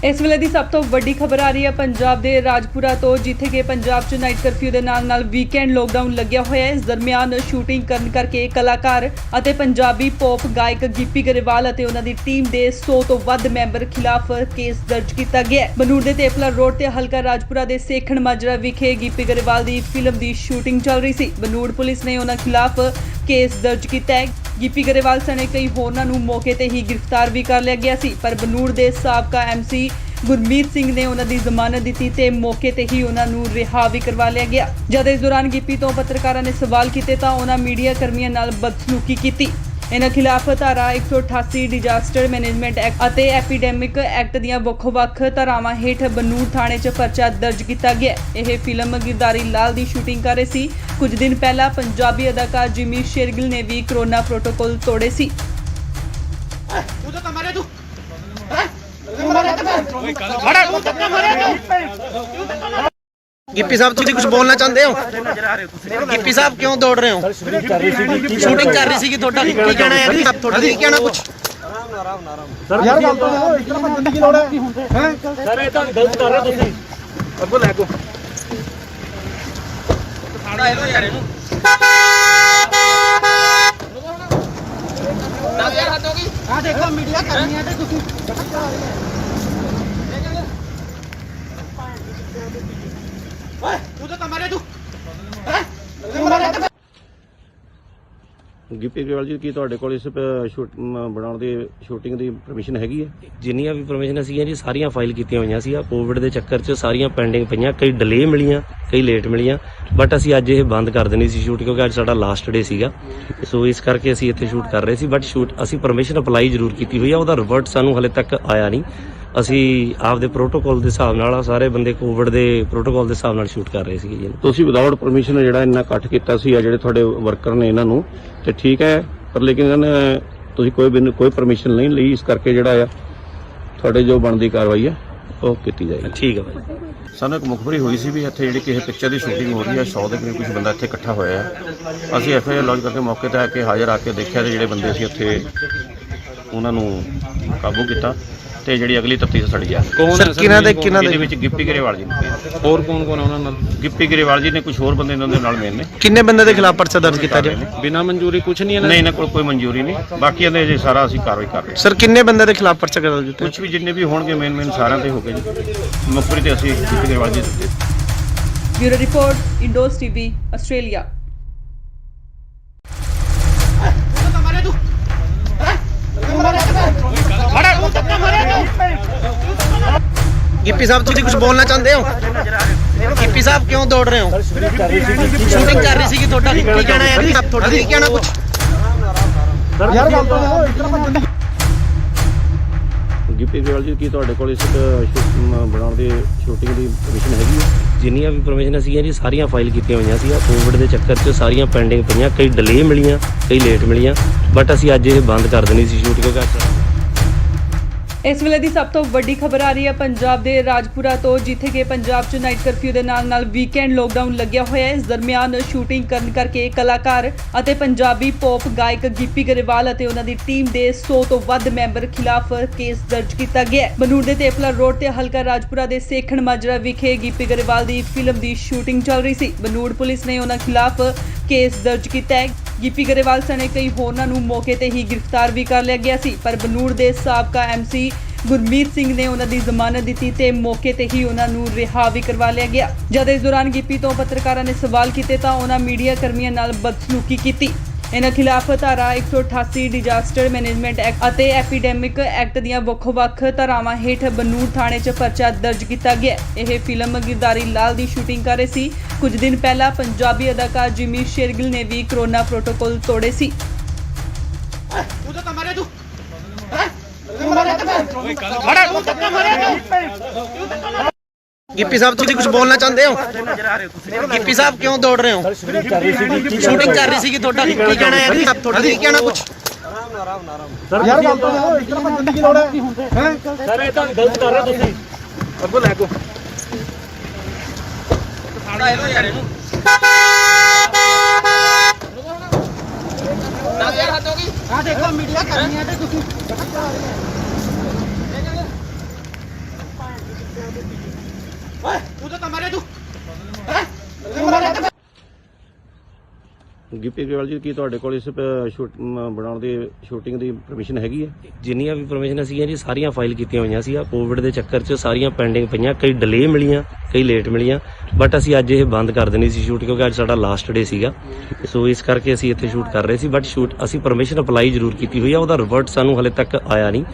[SPEAKER 4] ਇਸ ਵੇਲੇ ਦੀ ਸਭ ਤੋਂ ਵੱਡੀ ਖਬਰ ਆ ਰਹੀ ਹੈ ਪੰਜਾਬ ਦੇ ਰਾਜਪੁਰਾ ਤੋਂ, ਜਿੱਥੇ ਕਿ ਪੰਜਾਬ 'ਚ ਨਾਈਟ ਕਰਫਿਊ ਦੇ ਨਾਲ ਵੀਕਐਂਡ ਲੋਕਡਾਊਨ ਲੱਗਿਆ ਹੋਇਆ ਹੈ। ਇਸ ਦਰਮਿਆਨ ਸ਼ੂਟਿੰਗ ਕਰਨ ਕਰਕੇ ਕਲਾਕਾਰ ਅਤੇ ਪੰਜਾਬੀ ਪੌਪ ਗਾਇਕ ਗਿੱਪੀ ਗਰੇਵਾਲ ਅਤੇ ਉਹਨਾਂ ਦੀ ਟੀਮ ਦੇ 100 ਤੋਂ ਵੱਧ ਮੈਂਬਰ ਖਿਲਾਫ ਕੇਸ ਦਰਜ ਕੀਤਾ ਗਿਆ ਹੈ। ਬਨੂੜ ਦੇ ਤੇਪਲਾ ਰੋਡ ਤੇ ਹਲਕਾ ਰਾਜਪੁਰਾ ਦੇ ਸੇਖਣ ਮਾਜਰਾ ਵਿਖੇ ਗਿੱਪੀ ਗਰੇਵਾਲ ਦੀ ਫਿਲਮ ਦੀ ਸ਼ੂਟਿੰਗ ਚੱਲ ਰਹੀ ਸੀ। ਬਨੂੜ ਪੁਲਿਸ ਨੇ ਉਹਨਾਂ ਖਿਲਾਫ ਕੇਸ ਦਰਜ ਕੀਤਾ ਹੈ। ਗਿੱਪੀ ਗਰੇਵਾਲ ਸਣੇ ਕਈ ਹੋਰਨਾਂ ਨੂੰ ਮੌਕੇ ਤੇ ਹੀ ਗ੍ਰਿਫਤਾਰ ਵੀ ਕਰ ਲਿਆ ਗਿਆ ਸੀ, ਪਰ ਬਨੂੜ ਦੇ ਸਾਬਕਾ ਐਮਸੀ ਗੁਰਮੀਤ ਸਿੰਘ ਨੇ ਉਹਨਾਂ ਦੀ ਜ਼ਮਾਨਤ ਦਿੱਤੀ ਤੇ ਮੌਕੇ ਤੇ ਹੀ ਉਹਨਾਂ ਨੂੰ ਰਿਹਾ ਵੀ ਕਰਵਾ ਲਿਆ ਗਿਆ। ਜਦ ਇਸ ਦੌਰਾਨ ਗਿੱਪੀ ਤੋਂ ਪੱਤਰਕਾਰਾਂ ਨੇ ਸਵਾਲ ਕੀਤੇ ਤਾਂ ਉਹਨਾਂ ਮੀਡੀਆ ਕਰਮੀਆਂ ਨਾਲ ਬਦਸਲੂਕੀ ਕੀਤੀ। ਇਹਨਾਂ ਖਿਲਾਫ ਧਾਰਾ 188 ਡਿਜ਼ਾਸਟਰ ਮੈਨੇਜਮੈਂਟ ਐਕਟ ਅਤੇ ਐਪੀਡੈਮਿਕ ਐਕਟ ਦੀਆਂ ਵੱਖ-ਵੱਖ ਧਾਰਾਵਾਂ ਹੇਠ ਬਨੂੜ ਥਾਣੇ 'ਚ ਪਰਚਾ ਦਰਜ ਕੀਤਾ ਗਿਆ। ਇਹ ਫਿਲਮ ਗਿਰਦਾਰੀ ਲਾਲ ਦੀ ਸ਼ੂਟਿੰਗ ਕਰ ਰਹੇ ਸੀ। ਕੁਝ ਦਿਨ ਪਹਿਲਾਂ ਪੰਜਾਬੀ ਅਦਾਕਾਰ ਜਿਮੀ ਸ਼ੇਰਗਿਲ ਨੇ ਵੀ ਕਰੋਨਾ ਪ੍ਰੋਟੋਕਾਲ ਤੋੜੇ ਸੀ।
[SPEAKER 1] गिप्पी साहब तुम कुछ बोलना चाहते हो? गिप्पी साहब क्यों दौड़ रहे हो? शूटिंग कर रही थी ਤੁਹਾਡਾ ਕੀ ਕਹਿਣਾ ਹੈ? ਆਪ ਤੁਹਾਡਾ ਕੀ ਕਹਿਣਾ ਕੁਝ?
[SPEAKER 5] ਸਰ ਯਾਰ ਗੱਲ ਤਾਂ ਇਤਨਾ ਬੰਦੇ ਕੀ ਲੋੜ ਹੈ? ਸਰ ਇਹ ਤਾਂ ਗਲਤ ਕਰ ਰਹੇ ਹੋ ਤੁਸੀਂ। ਅੱਗੋਂ ਲੈ ਕੋ
[SPEAKER 1] ਖਾੜਾ ਇਹਨੂੰ ਯਾਰ ਇਹਨੂੰ 10000 ਹੱਦ ਹੋ ਗਈ। ਆ ਦੇਖੋ ਮੀਡੀਆ ਕਰਨੀ ਹੈ ਤੇ ਤੁਸੀਂ ਓਏ ਤੂੰ ਤਾਂ ਮਾਰੇ ਤੂੰ
[SPEAKER 2] ਗਿੱਪੀ ਗਰੇਵਾਲ ਜੀ, ਕੀ ਤੁਹਾਡੇ ਕੋਲ ਇਸ ਬਣਾਉਣ ਦੀ ਸ਼ੂਟਿੰਗ ਦੀ ਪਰਮਿਸ਼ਨ ਹੈਗੀ ਹੈ?
[SPEAKER 3] ਜਿੰਨੀਆਂ ਵੀ ਪਰਮਿਸ਼ਨ ਸੀਗੀਆਂ ਜੀ ਸਾਰੀਆਂ ਫਾਈਲ ਕੀਤੀਆਂ ਹੋਈਆਂ ਸੀ। ਕੋਵਿਡ ਦੇ ਚੱਕਰ 'ਚ ਸਾਰੀਆਂ ਪੈਂਡਿੰਗ ਪਈਆਂ, ਕਈ ਡਿਲੇ ਮਿਲੀਆਂ, ਕਈ ਲੇਟ ਮਿਲੀਆਂ। ਬਟ ਅਸੀਂ ਅੱਜ ਇਹ ਬੰਦ ਕਰ ਦੇਣੀ ਸੀ ਸ਼ੂਟ, ਕਿਉਂਕਿ ਅੱਜ ਸਾਡਾ ਲਾਸਟ ਡੇ ਸੀਗਾ। ਸੋ ਇਸ ਕਰਕੇ ਅਸੀਂ ਇੱਥੇ ਸ਼ੂਟ ਕਰ ਰਹੇ ਸੀ। ਬਟ ਅਸੀਂ ਪਰਮਿਸ਼ਨ ਅਪਲਾਈ ਜ਼ਰੂਰ ਕੀਤੀ ਹੋਈ ਆ, ਉਹਦਾ ਰਿਵਰਟ ਸਾਨੂੰ ਹਲੇ ਤੱਕ ਆਇਆ ਨਹੀਂ। ਅਸੀਂ ਆਪਦੇ ਪ੍ਰੋਟੋਕਾਲ ਦੇ ਹਿਸਾਬ ਨਾਲ ਸਾਰੇ ਬੰਦੇ ਕੋਵਿਡ ਦੇ ਪ੍ਰੋਟੋਕਾਲ ਦੇ ਹਿਸਾਬ ਨਾਲ ਸ਼ੂਟ ਕਰ ਰਹੇ ਸੀਗੇ ਜੀ।
[SPEAKER 2] ਤੁਸੀਂ ਵਿਦਆਊਟ ਪਰਮਿਸ਼ਨ ਜਿਹੜਾ ਇੰਨਾ ਇਕੱਠ ਕੀਤਾ ਸੀ, ਆ ਜਿਹੜੇ ਤੁਹਾਡੇ ਵਰਕਰ ਨੇ ਇਹਨਾਂ ਨੂੰ, ਤੇ ਠੀਕ ਹੈ, ਪਰ ਲੇਕਿਨ ਇਹਨਾਂ ਨੇ ਤੁਸੀਂ ਕੋਈ ਪਰਮਿਸ਼ਨ ਨਹੀਂ ਲਈ। ਇਸ ਕਰਕੇ ਜਿਹੜਾ ਆ ਤੁਹਾਡੇ ਜੋ ਬਣਦੀ ਕਾਰਵਾਈ ਹੈ ਉਹ ਕੀਤੀ ਜਾਏਗੀ।
[SPEAKER 3] ਠੀਕ ਹੈ ਭਾਈ।
[SPEAKER 2] ਸਾਨੂੰ ਇੱਕ ਮੁਖਬਰੀ ਹੋਈ ਸੀ ਵੀ ਇੱਥੇ ਜਿਹੜੀ ਕਿਸੇ ਪਿਕਚਰ ਦੀ ਸ਼ੂਟਿੰਗ ਹੋ ਰਹੀ ਹੈ, 100 ਦੇ ਕਰੀਬ ਕੁਝ ਬੰਦਾ ਇੱਥੇ ਇਕੱਠਾ ਹੋਇਆ ਹੈ। ਅਸੀਂ ਐਫਆਈਆਰ ਲੌਂਚ ਕਰਕੇ ਮੌਕੇ ਤੇ ਆ ਕੇ ਹਾਜ਼ਰ ਆ ਕੇ ਦੇਖਿਆ ਤੇ ਜਿਹੜੇ ਬੰਦੇ ਸੀ ਉੱਥੇ ਉਹਨਾਂ ਨੂੰ ਕਾਬੂ ਕੀਤਾ ਤੇ ਜਿਹੜੀ ਅਗਲੀ ਤਫਤੀਸ਼ ਸਾਡੀ ਜਾ
[SPEAKER 6] ਕੌਣ ਹੈ
[SPEAKER 2] ਇਹਦੇ ਵਿੱਚ ਗਿੱਪੀ ਗਰੇਵਾਲ ਜੀ ਨੇ।
[SPEAKER 6] ਹੋਰ ਕੌਣ ਕੌਣ ਉਹਨਾਂ ਨਾਲ?
[SPEAKER 2] ਗਿੱਪੀ ਗਰੇਵਾਲ ਜੀ ਨੇ, ਕੁਝ ਹੋਰ ਬੰਦੇ ਇਹਨਾਂ ਦੇ ਨਾਲ ਮੇਨ ਨੇ।
[SPEAKER 1] ਕਿੰਨੇ ਬੰਦੇ ਦੇ ਖਿਲਾਫ ਪਰਚਾ ਦਰਜ ਕੀਤਾ ਜੀ?
[SPEAKER 6] ਬਿਨਾਂ ਮਨਜ਼ੂਰੀ ਕੁਝ ਨਹੀਂ ਇਹਨਾਂ
[SPEAKER 2] ਨਹੀਂ, ਇਹਨਾਂ ਕੋਲ ਕੋਈ ਮਨਜ਼ੂਰੀ ਨਹੀਂ। ਬਾਕੀ ਇਹਦੇ ਜੇ ਸਾਰਾ ਅਸੀਂ ਕਾਰਵਾਈ ਕਰ ਰਹੇ
[SPEAKER 1] ਸਰ ਕਿੰਨੇ ਬੰਦੇ ਦੇ ਖਿਲਾਫ ਪਰਚਾ ਦਰਜ ਕੀਤਾ?
[SPEAKER 2] ਕੁਝ ਵੀ ਜਿੰਨੇ ਵੀ ਹੋਣਗੇ ਮੇਨ ਸਾਰਿਆਂ ਤੇ ਹੋ ਗਏ ਜੀ। ਮੁਖਬਰੀ ਤੇ ਅਸੀਂ ਗਿੱਪੀ ਗਰੇਵਾਲ ਜੀ ਦੇ
[SPEAKER 4] bureau report, Indos TV, Australia.
[SPEAKER 1] Gippy sahab तुम कुछ बोलना चाहते हो? गिप्पी साहब क्यों दौड़ रहे हो? शूटिंग कर रही थी ਤੁਹਾਡਾ ਕੀ ਕਹਿਣਾ ਹੈ? ਆਪ ਤੁਹਾਡਾ ਕੀ ਕਹਿਣਾ ਕੁਝ?
[SPEAKER 5] ਸਰ ਯਾਰ ਗੱਲ ਤਾਂ ਇਤਨਾ ਬੰਦੇ
[SPEAKER 2] ਗਿੱਪੀ ਗਰੇਵਾਲ ਜੀ, ਕੀ ਤੁਹਾਡੇ ਕੋਲ ਇਸ ਬਣਾਉਣ ਦੀ ਸ਼ੂਟਿੰਗ ਦੀ ਪਰਮਿਸ਼ਨ ਹੈਗੀ ਹੈ?
[SPEAKER 3] ਜਿੰਨੀਆਂ ਵੀ ਪਰਮਿਸ਼ਨ ਸੀਗੀਆਂ ਜੀ ਸਾਰੀਆਂ ਫਾਈਲ ਕੀਤੀਆਂ ਹੋਈਆਂ ਸੀ। ਕੋਵਿਡ ਦੇ ਚੱਕਰ 'ਚ ਸਾਰੀਆਂ ਪੈਂਡਿੰਗ ਪਈਆਂ, ਕਈ ਡਿਲੇ ਮਿਲੀਆਂ, ਕਈ ਲੇਟ ਮਿਲੀਆਂ। ਬਟ ਅਸੀਂ ਅੱਜ ਇਹ ਬੰਦ ਕਰ ਦੇਣੀ ਸੀ ਸ਼ੂਟ, ਕਿਉਂਕਿ
[SPEAKER 4] ਇਸ ਵੇਲੇ ਦੀ ਸਭ ਤੋਂ ਵੱਡੀ ਖਬਰ ਆ ਰਹੀ ਹੈ ਪੰਜਾਬ ਦੇ ਰਾਜਪੁਰਾ ਤੋਂ, ਜਿੱਥੇ ਕਿ ਪੰਜਾਬ 'ਚ ਨਾਈਟ ਕਰਫਿਊ ਦੇ ਨਾਲ ਵੀਕਐਂਡ ਲੋਕਡਾਊਨ ਲੱਗਿਆ ਹੋਇਆ ਹੈ। ਇਸ ਦਰਮਿਆਨ ਸ਼ੂਟਿੰਗ ਕਰਨ ਕਰਕੇ ਕਲਾਕਾਰ ਅਤੇ ਪੰਜਾਬੀ ਪੌਪ ਗਾਇਕ ਗਿੱਪੀ ਗਰੇਵਾਲ ਅਤੇ ਉਹਨਾਂ ਦੀ ਟੀਮ ਦੇ 100 ਤੋਂ ਵੱਧ ਮੈਂਬਰ ਖਿਲਾਫ ਕੇਸ ਦਰਜ ਕੀਤਾ ਗਿਆ ਹੈ। ਬਨੂੜ ਦੇ ਤੇਪਲਾ ਰੋਡ ਤੇ ਹਲਕਾ ਰਾਜਪੁਰਾ ਦੇ ਸੇਖਣ ਮਾਜਰਾ ਵਿਖੇ ਗਿੱਪੀ ਗਰੇਵਾਲ ਦੀ ਫਿਲਮ ਦੀ ਸ਼ੂਟਿੰਗ ਚੱਲ ਰਹੀ ਸੀ। ਬਨੂੜ ਪੁਲਿਸ ਨੇ ਉਹਨਾਂ ਖਿਲਾਫ ਕੇਸ ਦਰਜ ਕੀਤਾ ਹੈ। ਗਿੱਪੀ ਗਰੇਵਾਲ ਸਣੇ ਕਈ ਹੋਰਨਾਂ ਨੂੰ ਮੌਕੇ ਤੇ ਹੀ ਗ੍ਰਿਫਤਾਰ ਵੀ ਕਰ ਲਿਆ ਗਿਆ ਸੀ, ਪਰ ਬਨੂੜ ਦੇ ਸਾਬਕਾ ਐਮਸੀ ਗੁਰਮੀਤ ਸਿੰਘ ਨੇ ਉਹਨਾਂ ਦੀ ਜ਼ਮਾਨਤ ਦਿੱਤੀ ਤੇ ਮੌਕੇ ਤੇ ਹੀ ਉਹਨਾਂ ਨੂੰ ਰਿਹਾ ਵੀ ਕਰਵਾ ਲਿਆ ਗਿਆ। ਜਦ ਇਸ ਦੌਰਾਨ ਗਿੱਪੀ ਤੋਂ ਪੱਤਰਕਾਰਾਂ ਨੇ ਸਵਾਲ ਕੀਤੇ ਤਾਂ ਉਹਨਾਂ ਮੀਡੀਆ ਕਰਮੀਆਂ ਨਾਲ ਬਦਸਲੂਕੀ ਕੀਤੀ। ਇਹਨਾਂ ਖਿਲਾਫ ਧਾਰਾ 188 ਡਿਜ਼ਾਸਟਰ ਮੈਨੇਜਮੈਂਟ ਐਕਟ ਅਤੇ ਐਪੀਡੈਮਿਕ ਐਕਟ ਦੀਆਂ ਵੱਖ-ਵੱਖ ਧਾਰਾਵਾਂ ਹੇਠ ਬਨੂੜ ਥਾਣੇ 'ਚ ਪਰਚਾ ਦਰਜ ਕੀਤਾ ਗਿਆ। ਇਹ ਫਿਲਮ ਗਿਰਦਾਰੀ ਲਾਲ ਦੀ ਸ਼ੂਟਿੰਗ ਕਰ ਰਹੇ ਸੀ। ਕੁਝ ਦਿਨ ਪਹਿਲਾਂ ਪੰਜਾਬੀ ਅਦਾਕਾਰ ਜਿਮੀ ਸ਼ੇਰਗਿਲ ਨੇ ਵੀ ਕਰੋਨਾ ਪ੍ਰੋਟੋਕਾਲ ਤੋੜੇ ਸੀ।
[SPEAKER 1] ਤੂੰ ਤਾਂ ਮਾਰੇ ਤੂੰ गिप्पी साहब तुम कुछ बोलना चाहते हो? गिप्पी साहब क्यों दौड़ रहे हो? शूटिंग कर रही थी ਤੁਹਾਡਾ ਕੀ ਕਹਿਣਾ ਹੈ? ਆਪ ਤੁਹਾਡਾ ਕੀ ਕਹਿਣਾ ਕੁਝ?
[SPEAKER 5] ਸਰ ਯਾਰ ਗੱਲ ਤਾਂ ਇਤਨਾ ਬੰਦੇ ਕੀ ਲੋੜ ਹੈ? ਸਰ ਇਹ ਤਾਂ ਗਲਤ ਕਰ ਰਹੇ ਹੋ ਤੁਸੀਂ। ਅੱਗੋਂ ਲੈ ਕੋ
[SPEAKER 1] ਖਾੜਾ ਇਹਨੂੰ ਯਾਰ ਇਹਨੂੰ 10000 ਹੱਦ ਹੋ ਗਈ। ਆ ਦੇਖੋ ਮੀਡੀਆ ਕਰਨੀ ਹੈ ਤੇ ਤੁਸੀਂ ਓਏ ਤੂੰ ਤਾਂ ਮਾਰੇ ਤੂੰ
[SPEAKER 2] ਗਿੱਪੀ ਗਰੇਵਾਲ ਜੀ, ਕੀ ਤੁਹਾਡੇ ਕੋਲ ਇਸ ਬਣਾਉਣ ਦੀ ਸ਼ੂਟਿੰਗ ਦੀ ਪਰਮਿਸ਼ਨ ਹੈਗੀ ਹੈ?
[SPEAKER 3] ਜਿੰਨੀਆਂ ਵੀ ਪਰਮਿਸ਼ਨ ਸੀਗੀਆਂ ਜੀ ਸਾਰੀਆਂ ਫਾਈਲ ਕੀਤੀਆਂ ਹੋਈਆਂ ਸੀ। ਕੋਵਿਡ ਦੇ ਚੱਕਰ 'ਚ ਸਾਰੀਆਂ ਪੈਂਡਿੰਗ ਪਈਆਂ, ਕਈ ਡਿਲੇ ਮਿਲੀਆਂ, ਕਈ ਲੇਟ ਮਿਲੀਆਂ। ਬਟ ਅਸੀਂ ਅੱਜ ਇਹ ਬੰਦ ਕਰ ਦੇਣੀ ਸੀ ਸ਼ੂਟ, ਕਿਉਂਕਿ ਅੱਜ ਸਾਡਾ ਲਾਸਟ ਡੇ ਸੀਗਾ। ਸੋ ਇਸ ਕਰਕੇ ਅਸੀਂ ਇੱਥੇ ਸ਼ੂਟ ਕਰ ਰਹੇ ਸੀ। ਬਟ ਅਸੀਂ ਪਰਮਿਸ਼ਨ ਅਪਲਾਈ ਜ਼ਰੂਰ ਕੀਤੀ ਹੋਈ ਆ, ਉਹਦਾ ਰਿਵਰਟ ਸਾਨੂੰ ਹਲੇ ਤੱਕ ਆਇਆ ਨਹੀਂ।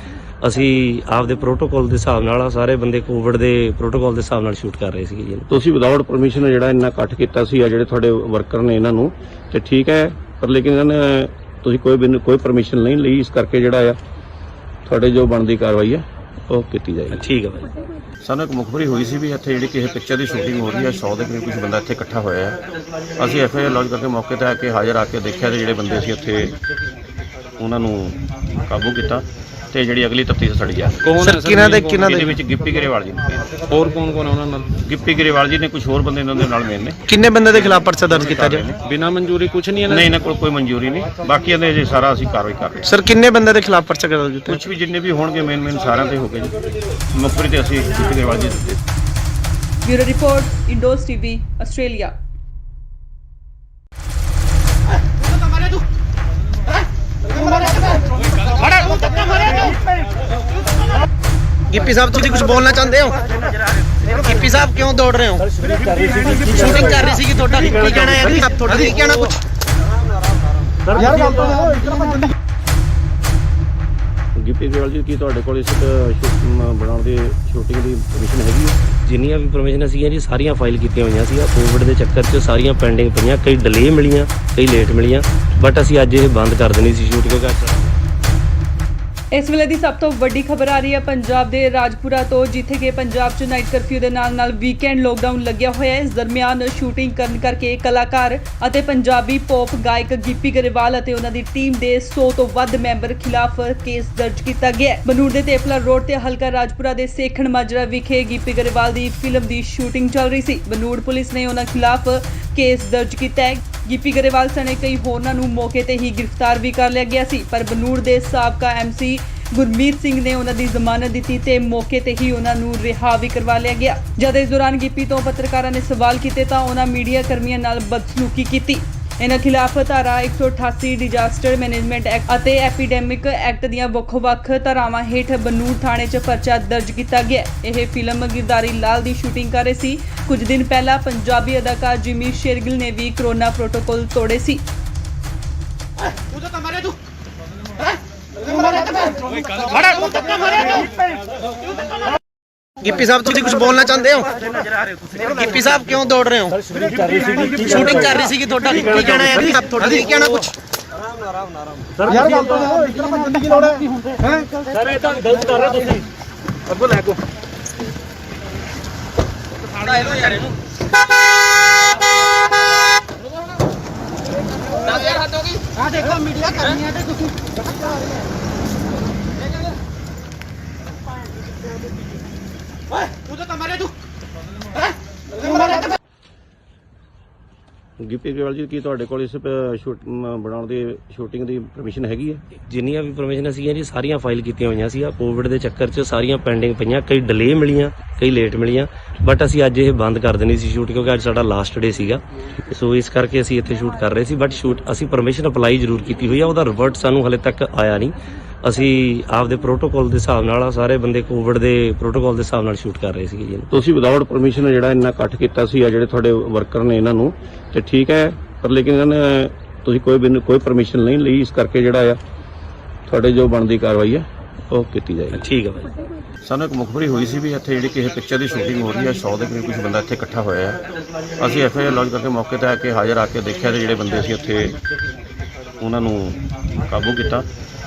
[SPEAKER 3] ਅਸੀਂ ਆਪਦੇ ਪ੍ਰੋਟੋਕਾਲ ਦੇ ਹਿਸਾਬ ਨਾਲ ਸਾਰੇ ਬੰਦੇ ਕੋਵਿਡ ਦੇ ਪ੍ਰੋਟੋਕਾਲ ਦੇ ਹਿਸਾਬ ਨਾਲ ਸ਼ੂਟ ਕਰ ਰਹੇ ਸੀਗੇ ਜੀ।
[SPEAKER 2] ਤੁਸੀਂ ਵਿਦਆਊਟ ਪਰਮਿਸ਼ਨ ਜਿਹੜਾ ਇੰਨਾ ਇਕੱਠ ਕੀਤਾ ਸੀ ਆ ਜਿਹੜੇ ਤੁਹਾਡੇ ਵਰਕਰ ਨੇ ਇਹਨਾਂ ਨੂੰ ਤੇ ਠੀਕ ਹੈ, ਪਰ ਲੇਕਿਨ ਇਹਨਾਂ ਨੇ ਤੁਸੀਂ ਕੋਈ ਪਰਮਿਸ਼ਨ ਨਹੀਂ ਲਈ, ਇਸ ਕਰਕੇ ਜਿਹੜਾ ਆ ਤੁਹਾਡੇ ਜੋ ਬਣਦੀ ਕਾਰਵਾਈ ਹੈ ਉਹ ਕੀਤੀ ਜਾਏਗੀ।
[SPEAKER 3] ਠੀਕ ਹੈ ਭਾਈ।
[SPEAKER 2] ਸਾਨੂੰ ਇੱਕ ਮੁਖਬਰੀ ਹੋਈ ਸੀ ਵੀ ਇੱਥੇ ਜਿਹੜੀ ਕਿਸੇ ਪਿਕਚਰ ਦੀ ਸ਼ੂਟਿੰਗ ਹੋ ਰਹੀ ਹੈ, 100 ਦੇ ਕਰੀਬ ਕੁਝ ਬੰਦਾ ਇੱਥੇ ਇਕੱਠਾ ਹੋਇਆ ਹੈ। ਅਸੀਂ FIR ਲੌਂਚ ਕਰਕੇ ਮੌਕੇ ਤੇ ਆ ਕੇ ਹਾਜ਼ਰ ਆ ਕੇ ਦੇਖਿਆ ਤੇ ਜਿਹੜੇ ਬੰਦੇ ਸੀ ਉੱਥੇ ਉਹਨਾਂ ਨੂੰ ਕਾਬੂ ਕੀਤਾ ਤੇ ਜਿਹੜੀ ਅਗਲੀ ਤਫਤੀਸ਼ ਸੜੀ ਆ।
[SPEAKER 6] ਕੌਣ ਹੈ ਸਰ?
[SPEAKER 2] ਇਹਦੇ ਵਿੱਚ ਗਿੱਪੀ ਗਰੇਵਾਲ ਜੀ ਨੇ,
[SPEAKER 6] ਹੋਰ ਕੌਣ ਕੌਣ ਹੈ ਉਹਨਾਂ ਨਾਲ?
[SPEAKER 2] ਗਿੱਪੀ ਗਰੇਵਾਲ ਜੀ ਨੇ, ਕੁਝ ਹੋਰ ਬੰਦੇ ਇਹਨਾਂ ਦੇ ਨਾਲ ਮੇਨ ਨੇ।
[SPEAKER 1] ਕਿੰਨੇ ਬੰਦੇ ਦੇ ਖਿਲਾਫ ਪਰਚਾ ਦਰਜ ਕੀਤਾ ਜੀ?
[SPEAKER 6] ਬਿਨਾਂ ਮਨਜ਼ੂਰੀ ਕੁਝ ਨਹੀਂ
[SPEAKER 2] ਨਹੀਂ, ਇਹਨਾਂ ਕੋਲ ਕੋਈ ਮਨਜ਼ੂਰੀ ਨਹੀਂ, ਬਾਕੀ ਇਹਦੇ ਜੇ ਸਾਰਾ ਅਸੀਂ ਕਾਰਵਾਈ ਕਰ ਰਹੇ ਹਾਂ।
[SPEAKER 1] ਸਰ ਕਿੰਨੇ ਬੰਦੇ ਦੇ ਖਿਲਾਫ ਪਰਚਾ ਦਰਜ ਕੀਤਾ?
[SPEAKER 2] ਕੁਝ ਵੀ ਜਿੰਨੇ ਵੀ ਹੋਣਗੇ ਮੇਨ ਸਾਰਿਆਂ ਤੇ ਹੋ ਗਏ ਜੀ। ਮੁਖਬਰੀ ਤੇ ਅਸੀਂ ਗਿੱਪੀ ਗਰੇਵਾਲ ਜੀ ਦਿੱਤੇ।
[SPEAKER 4] Bureau report, Indos TV, Australia.
[SPEAKER 1] Gippy sahib ਤੁਸੀਂ ਕੁਝ ਬੋਲਣਾ ਚਾਹੁੰਦੇ ਹੋ? ਗਿੱਪੀ ਸਾਹਿਬ ਕਿਉਂ ਦੌੜ ਰਹੇ ਹੋ? ਸ਼ੂਟਿੰਗ ਕਰ ਰਹੀ ਸੀ ਤੁਹਾਡਾ ਕੀ ਕਹਿਣਾ ਹੈ? ਤੁਹਾਡਾ ਕੀ ਕਹਿਣਾ ਕੁਝ?
[SPEAKER 5] ਯਾਰ ਗੱਲ ਤਾਂ
[SPEAKER 2] ਗਿੱਪੀ ਗਰੇਵਾਲ ਜੀ, ਕੀ ਤੁਹਾਡੇ ਕੋਲ ਇਸ ਬਣਾਉਣ ਦੀ ਸ਼ੂਟਿੰਗ ਦੀ ਪਰਮਿਸ਼ਨ ਹੈਗੀ ਹੈ?
[SPEAKER 3] ਜਿੰਨੀਆਂ ਵੀ ਪਰਮਿਸ਼ਨਾਂ ਸੀਗੀਆਂ ਜੀ ਸਾਰੀਆਂ ਫਾਈਲ ਕੀਤੀਆਂ ਹੋਈਆਂ ਸੀ। ਕੋਵਿਡ ਦੇ ਚੱਕਰ 'ਚ ਸਾਰੀਆਂ ਪੈਂਡਿੰਗ ਪਈਆਂ, ਕਈ ਡਿਲੇ ਮਿਲੀਆਂ, ਕਈ ਲੇਟ ਮਿਲੀਆਂ, ਬਟ ਅਸੀਂ ਅੱਜ ਇਹ ਬੰਦ ਕਰ ਦੇਣੀ ਸੀ ਸ਼ੂਟ ਕਿਉਂਕਿ
[SPEAKER 4] ਇਸ ਵੇਲੇ ਦੀ ਸਭ ਤੋਂ ਵੱਡੀ ਖਬਰ ਆ ਰਹੀ ਹੈ ਪੰਜਾਬ ਦੇ ਰਾਜਪੁਰਾ ਤੋਂ, ਜਿੱਥੇ ਕਿ ਪੰਜਾਬ 'ਚ ਨਾਈਟ ਕਰਫਿਊ ਦੇ ਨਾਲ ਵੀਕਐਂਡ ਲੋਕਡਾਊਨ ਲੱਗਿਆ ਹੋਇਆ ਹੈ। ਇਸ ਦਰਮਿਆਨ ਸ਼ੂਟਿੰਗ ਕਰਨ ਕਰਕੇ ਕਲਾਕਾਰ ਅਤੇ ਪੰਜਾਬੀ ਪੌਪ ਗਾਇਕ ਗਿੱਪੀ ਗਰੇਵਾਲ ਅਤੇ ਉਹਨਾਂ ਦੀ ਟੀਮ ਦੇ 100 ਤੋਂ ਵੱਧ ਮੈਂਬਰ ਖਿਲਾਫ ਕੇਸ ਦਰਜ ਕੀਤਾ ਗਿਆ ਹੈ। ਬਨੂੜ ਦੇ ਤੇਪਲਾ ਰੋਡ ਤੇ ਹਲਕਾ ਰਾਜਪੁਰਾ ਦੇ ਸੇਖਣ ਮਾਜਰਾ ਵਿਖੇ ਗਿੱਪੀ ਗਰੇਵਾਲ ਦੀ ਫਿਲਮ ਦੀ ਸ਼ੂਟਿੰਗ ਚੱਲ ਰਹੀ ਸੀ। ਬਨੂੜ ਪੁਲਿਸ ਨੇ ਉਹਨਾਂ ਖਿਲਾਫ ਕੇਸ ਦਰਜ ਕੀਤਾ ਹੈ। ਗਿੱਪੀ ਗਰੇਵਾਲ ਸਣੇ ਕਈ ਹੋਰਨਾਂ ਨੂੰ ਮੌਕੇ ਤੇ ਹੀ ਗ੍ਰਿਫਤਾਰ ਵੀ ਕਰ ਲਿਆ ਗਿਆ ਸੀ, ਪਰ ਬਨੂੜ ਦੇ ਸਾਬਕਾ MC ਗੁਰਮੀਤ ਸਿੰਘ ਨੇ ਉਹਨਾਂ ਦੀ ਜ਼ਮਾਨਤ ਦਿੱਤੀ ਤੇ ਮੌਕੇ ਤੇ ਹੀ ਉਹਨਾਂ ਨੂੰ ਰਿਹਾ ਵੀ ਕਰਵਾ ਲਿਆ ਗਿਆ। ਜਦ ਇਸ ਦੌਰਾਨ ਗਿੱਪੀ ਤੋਂ ਪੱਤਰਕਾਰਾਂ ਨੇ ਸਵਾਲ ਕੀਤੇ ਤਾਂ ਉਹਨਾਂ ਮੀਡੀਆ ਕਰਮੀਆਂ ਨਾਲ ਬਦਸਲੂਕੀ ਕੀਤੀ। ਇਹਨਾਂ ਖਿਲਾਫ ਧਾਰਾ 188 ਡਿਜ਼ਾਸਟਰ ਮੈਨੇਜਮੈਂਟ ਐਕਟ ਅਤੇ ਐਪੀਡੈਮਿਕ ਐਕਟ ਦੀਆਂ ਵੱਖ-ਵੱਖ ਧਾਰਾਵਾਂ ਹੇਠ ਬਨੂੜ ਥਾਣੇ 'ਚ ਪਰਚਾ ਦਰਜ ਕੀਤਾ ਗਿਆ। ਇਹ ਫਿਲਮ ਗਿਰਦਾਰੀ ਲਾਲ ਦੀ ਸ਼ੂਟਿੰਗ ਕਰ ਰਹੇ ਸੀ। ਕੁਝ ਦਿਨ ਪਹਿਲਾਂ ਪੰਜਾਬੀ ਅਦਾਕਾਰ ਜਿਮੀ ਸ਼ੇਰਗਿਲ ਨੇ ਵੀ ਕਰੋਨਾ ਪ੍ਰੋਟੋਕਾਲ ਤੋੜੇ ਸੀ।
[SPEAKER 1] ਗਿੱਪੀ ਸਾਹਿਬ ਤੁਸੀਂ ਕੁਝ ਬੋਲਣਾ ਚਾਹੁੰਦੇ ਹੋ? ਗਿੱਪੀ ਸਾਹਿਬ ਕਿਉਂ ਦੌੜ ਰਹੇ ਹੋ? ਸ਼ੂਟਿੰਗ ਕਰ ਰਹੀ ਸੀ ਤੁਹਾਡਾ ਕੀ ਕਹਿਣਾ ਹੈ? ਤੁਹਾਡਾ ਕੀ ਕਹਿਣਾ ਕੁਝ?
[SPEAKER 5] ਯਾਰ ਗੱਲ ਤਾਂ ਇਤਨਾ ਭੱਜਣ ਦੀ ਕੀ ਲੋੜ ਹੈ? ਸਰ ਇਹ ਤਾਂ ਗਲਤ ਕਰ ਰਹੇ ਤੁਸੀਂ। ਅੱਗੋਂ ਲੈ ਕੋ ਆ ਦੇਖੋ ਮੀਡੀਆ ਕਰਨੀ ਹੈ ਤੇ ਤੁਸੀਂ ਓਏ ਤੂੰ ਤਾਂ ਮਾਰੇ ਤੂੰ
[SPEAKER 2] ਗਿੱਪੀ ਗਰੇਵਾਲ ਜੀ, ਕੀ ਤੁਹਾਡੇ ਕੋਲ ਇਸ ਬਣਾਉਣ ਦੀ ਸ਼ੂਟਿੰਗ ਦੀ ਪਰਮਿਸ਼ਨ ਹੈਗੀ ਹੈ?
[SPEAKER 3] ਜਿੰਨੀਆਂ ਵੀ ਪਰਮਿਸ਼ਨਾਂ ਸੀਗੀਆਂ ਜੀ ਸਾਰੀਆਂ ਫਾਈਲ ਕੀਤੀਆਂ ਹੋਈਆਂ ਸੀ। ਕੋਵਿਡ ਦੇ ਚੱਕਰ 'ਚ ਸਾਰੀਆਂ ਪੈਂਡਿੰਗ ਪਈਆਂ, ਕਈ ਡਿਲੇ ਮਿਲੀਆਂ, ਕਈ ਲੇਟ ਮਿਲੀਆਂ, ਬਟ ਅਸੀਂ ਅੱਜ ਇਹ ਬੰਦ ਕਰ ਦੇਣੀ ਸੀ ਸ਼ੂਟ ਕਿਉਂਕਿ ਅੱਜ ਸਾਡਾ ਲਾਸਟ ਡੇ ਸੀਗਾ। ਸੋ ਇਸ ਕਰਕੇ ਅਸੀਂ ਇੱਥੇ ਸ਼ੂਟ ਕਰ ਰਹੇ ਸੀ, ਬਟ ਅਸੀਂ ਪਰਮਿਸ਼ਨ ਅਪਲਾਈ ਜ਼ਰੂਰ ਕੀਤੀ ਹੋਈ ਆ, ਉਹਦਾ ਰਿਵਰਟ ਸਾਨੂੰ ਹਲੇ ਤੱਕ ਆਇਆ ਨਹੀਂ। ਅਸੀਂ ਆਪਦੇ ਪ੍ਰੋਟੋਕਾਲ ਦੇ ਹਿਸਾਬ ਨਾਲ ਸਾਰੇ ਬੰਦੇ ਕੋਵਿਡ ਦੇ ਪ੍ਰੋਟੋਕਾਲ ਦੇ ਹਿਸਾਬ ਨਾਲ ਸ਼ੂਟ ਕਰ ਰਹੇ ਸੀਗੇ ਜੀ।
[SPEAKER 2] ਤੁਸੀਂ ਵਿਦਆਊਟ ਪਰਮਿਸ਼ਨ ਜਿਹੜਾ ਇੰਨਾ ਇਕੱਠ ਕੀਤਾ ਸੀ ਆ ਜਿਹੜੇ ਤੁਹਾਡੇ ਵਰਕਰ ਨੇ ਇਹਨਾਂ ਨੂੰ ਤੇ ਠੀਕ ਹੈ, ਪਰ ਲੇਕਿਨ ਇਹਨਾਂ ਨੇ ਤੁਸੀਂ ਕੋਈ ਪਰਮਿਸ਼ਨ ਨਹੀਂ ਲਈ, ਇਸ ਕਰਕੇ ਜਿਹੜਾ ਆ ਤੁਹਾਡੇ ਜੋ ਬਣਦੀ ਕਾਰਵਾਈ ਹੈ ਉਹ ਕੀਤੀ ਜਾਏਗੀ।
[SPEAKER 3] ਠੀਕ ਹੈ ਭਾਈ।
[SPEAKER 2] ਸਾਨੂੰ ਇੱਕ ਮੁਖਬਰੀ ਹੋਈ ਸੀ ਵੀ ਇੱਥੇ ਜਿਹੜੀ ਕਿਸੇ ਪਿਕਚਰ ਦੀ ਸ਼ੂਟਿੰਗ ਹੋ ਰਹੀ ਹੈ, 100 ਦੇ ਕਰੀਬ ਕੁਝ ਬੰਦਾ ਇੱਥੇ ਇਕੱਠਾ ਹੋਇਆ ਹੈ। ਅਸੀਂ FIR ਲੌਂਚ ਕਰਕੇ ਮੌਕੇ ਤੇ ਆ ਕੇ ਹਾਜ਼ਰ ਆ ਕੇ ਦੇਖਿਆ ਤੇ ਜਿਹੜੇ ਬੰਦੇ ਸੀ ਉੱਥੇ ਉਹਨਾਂ ਨੂੰ ਕਾਬੂ ਕੀਤਾ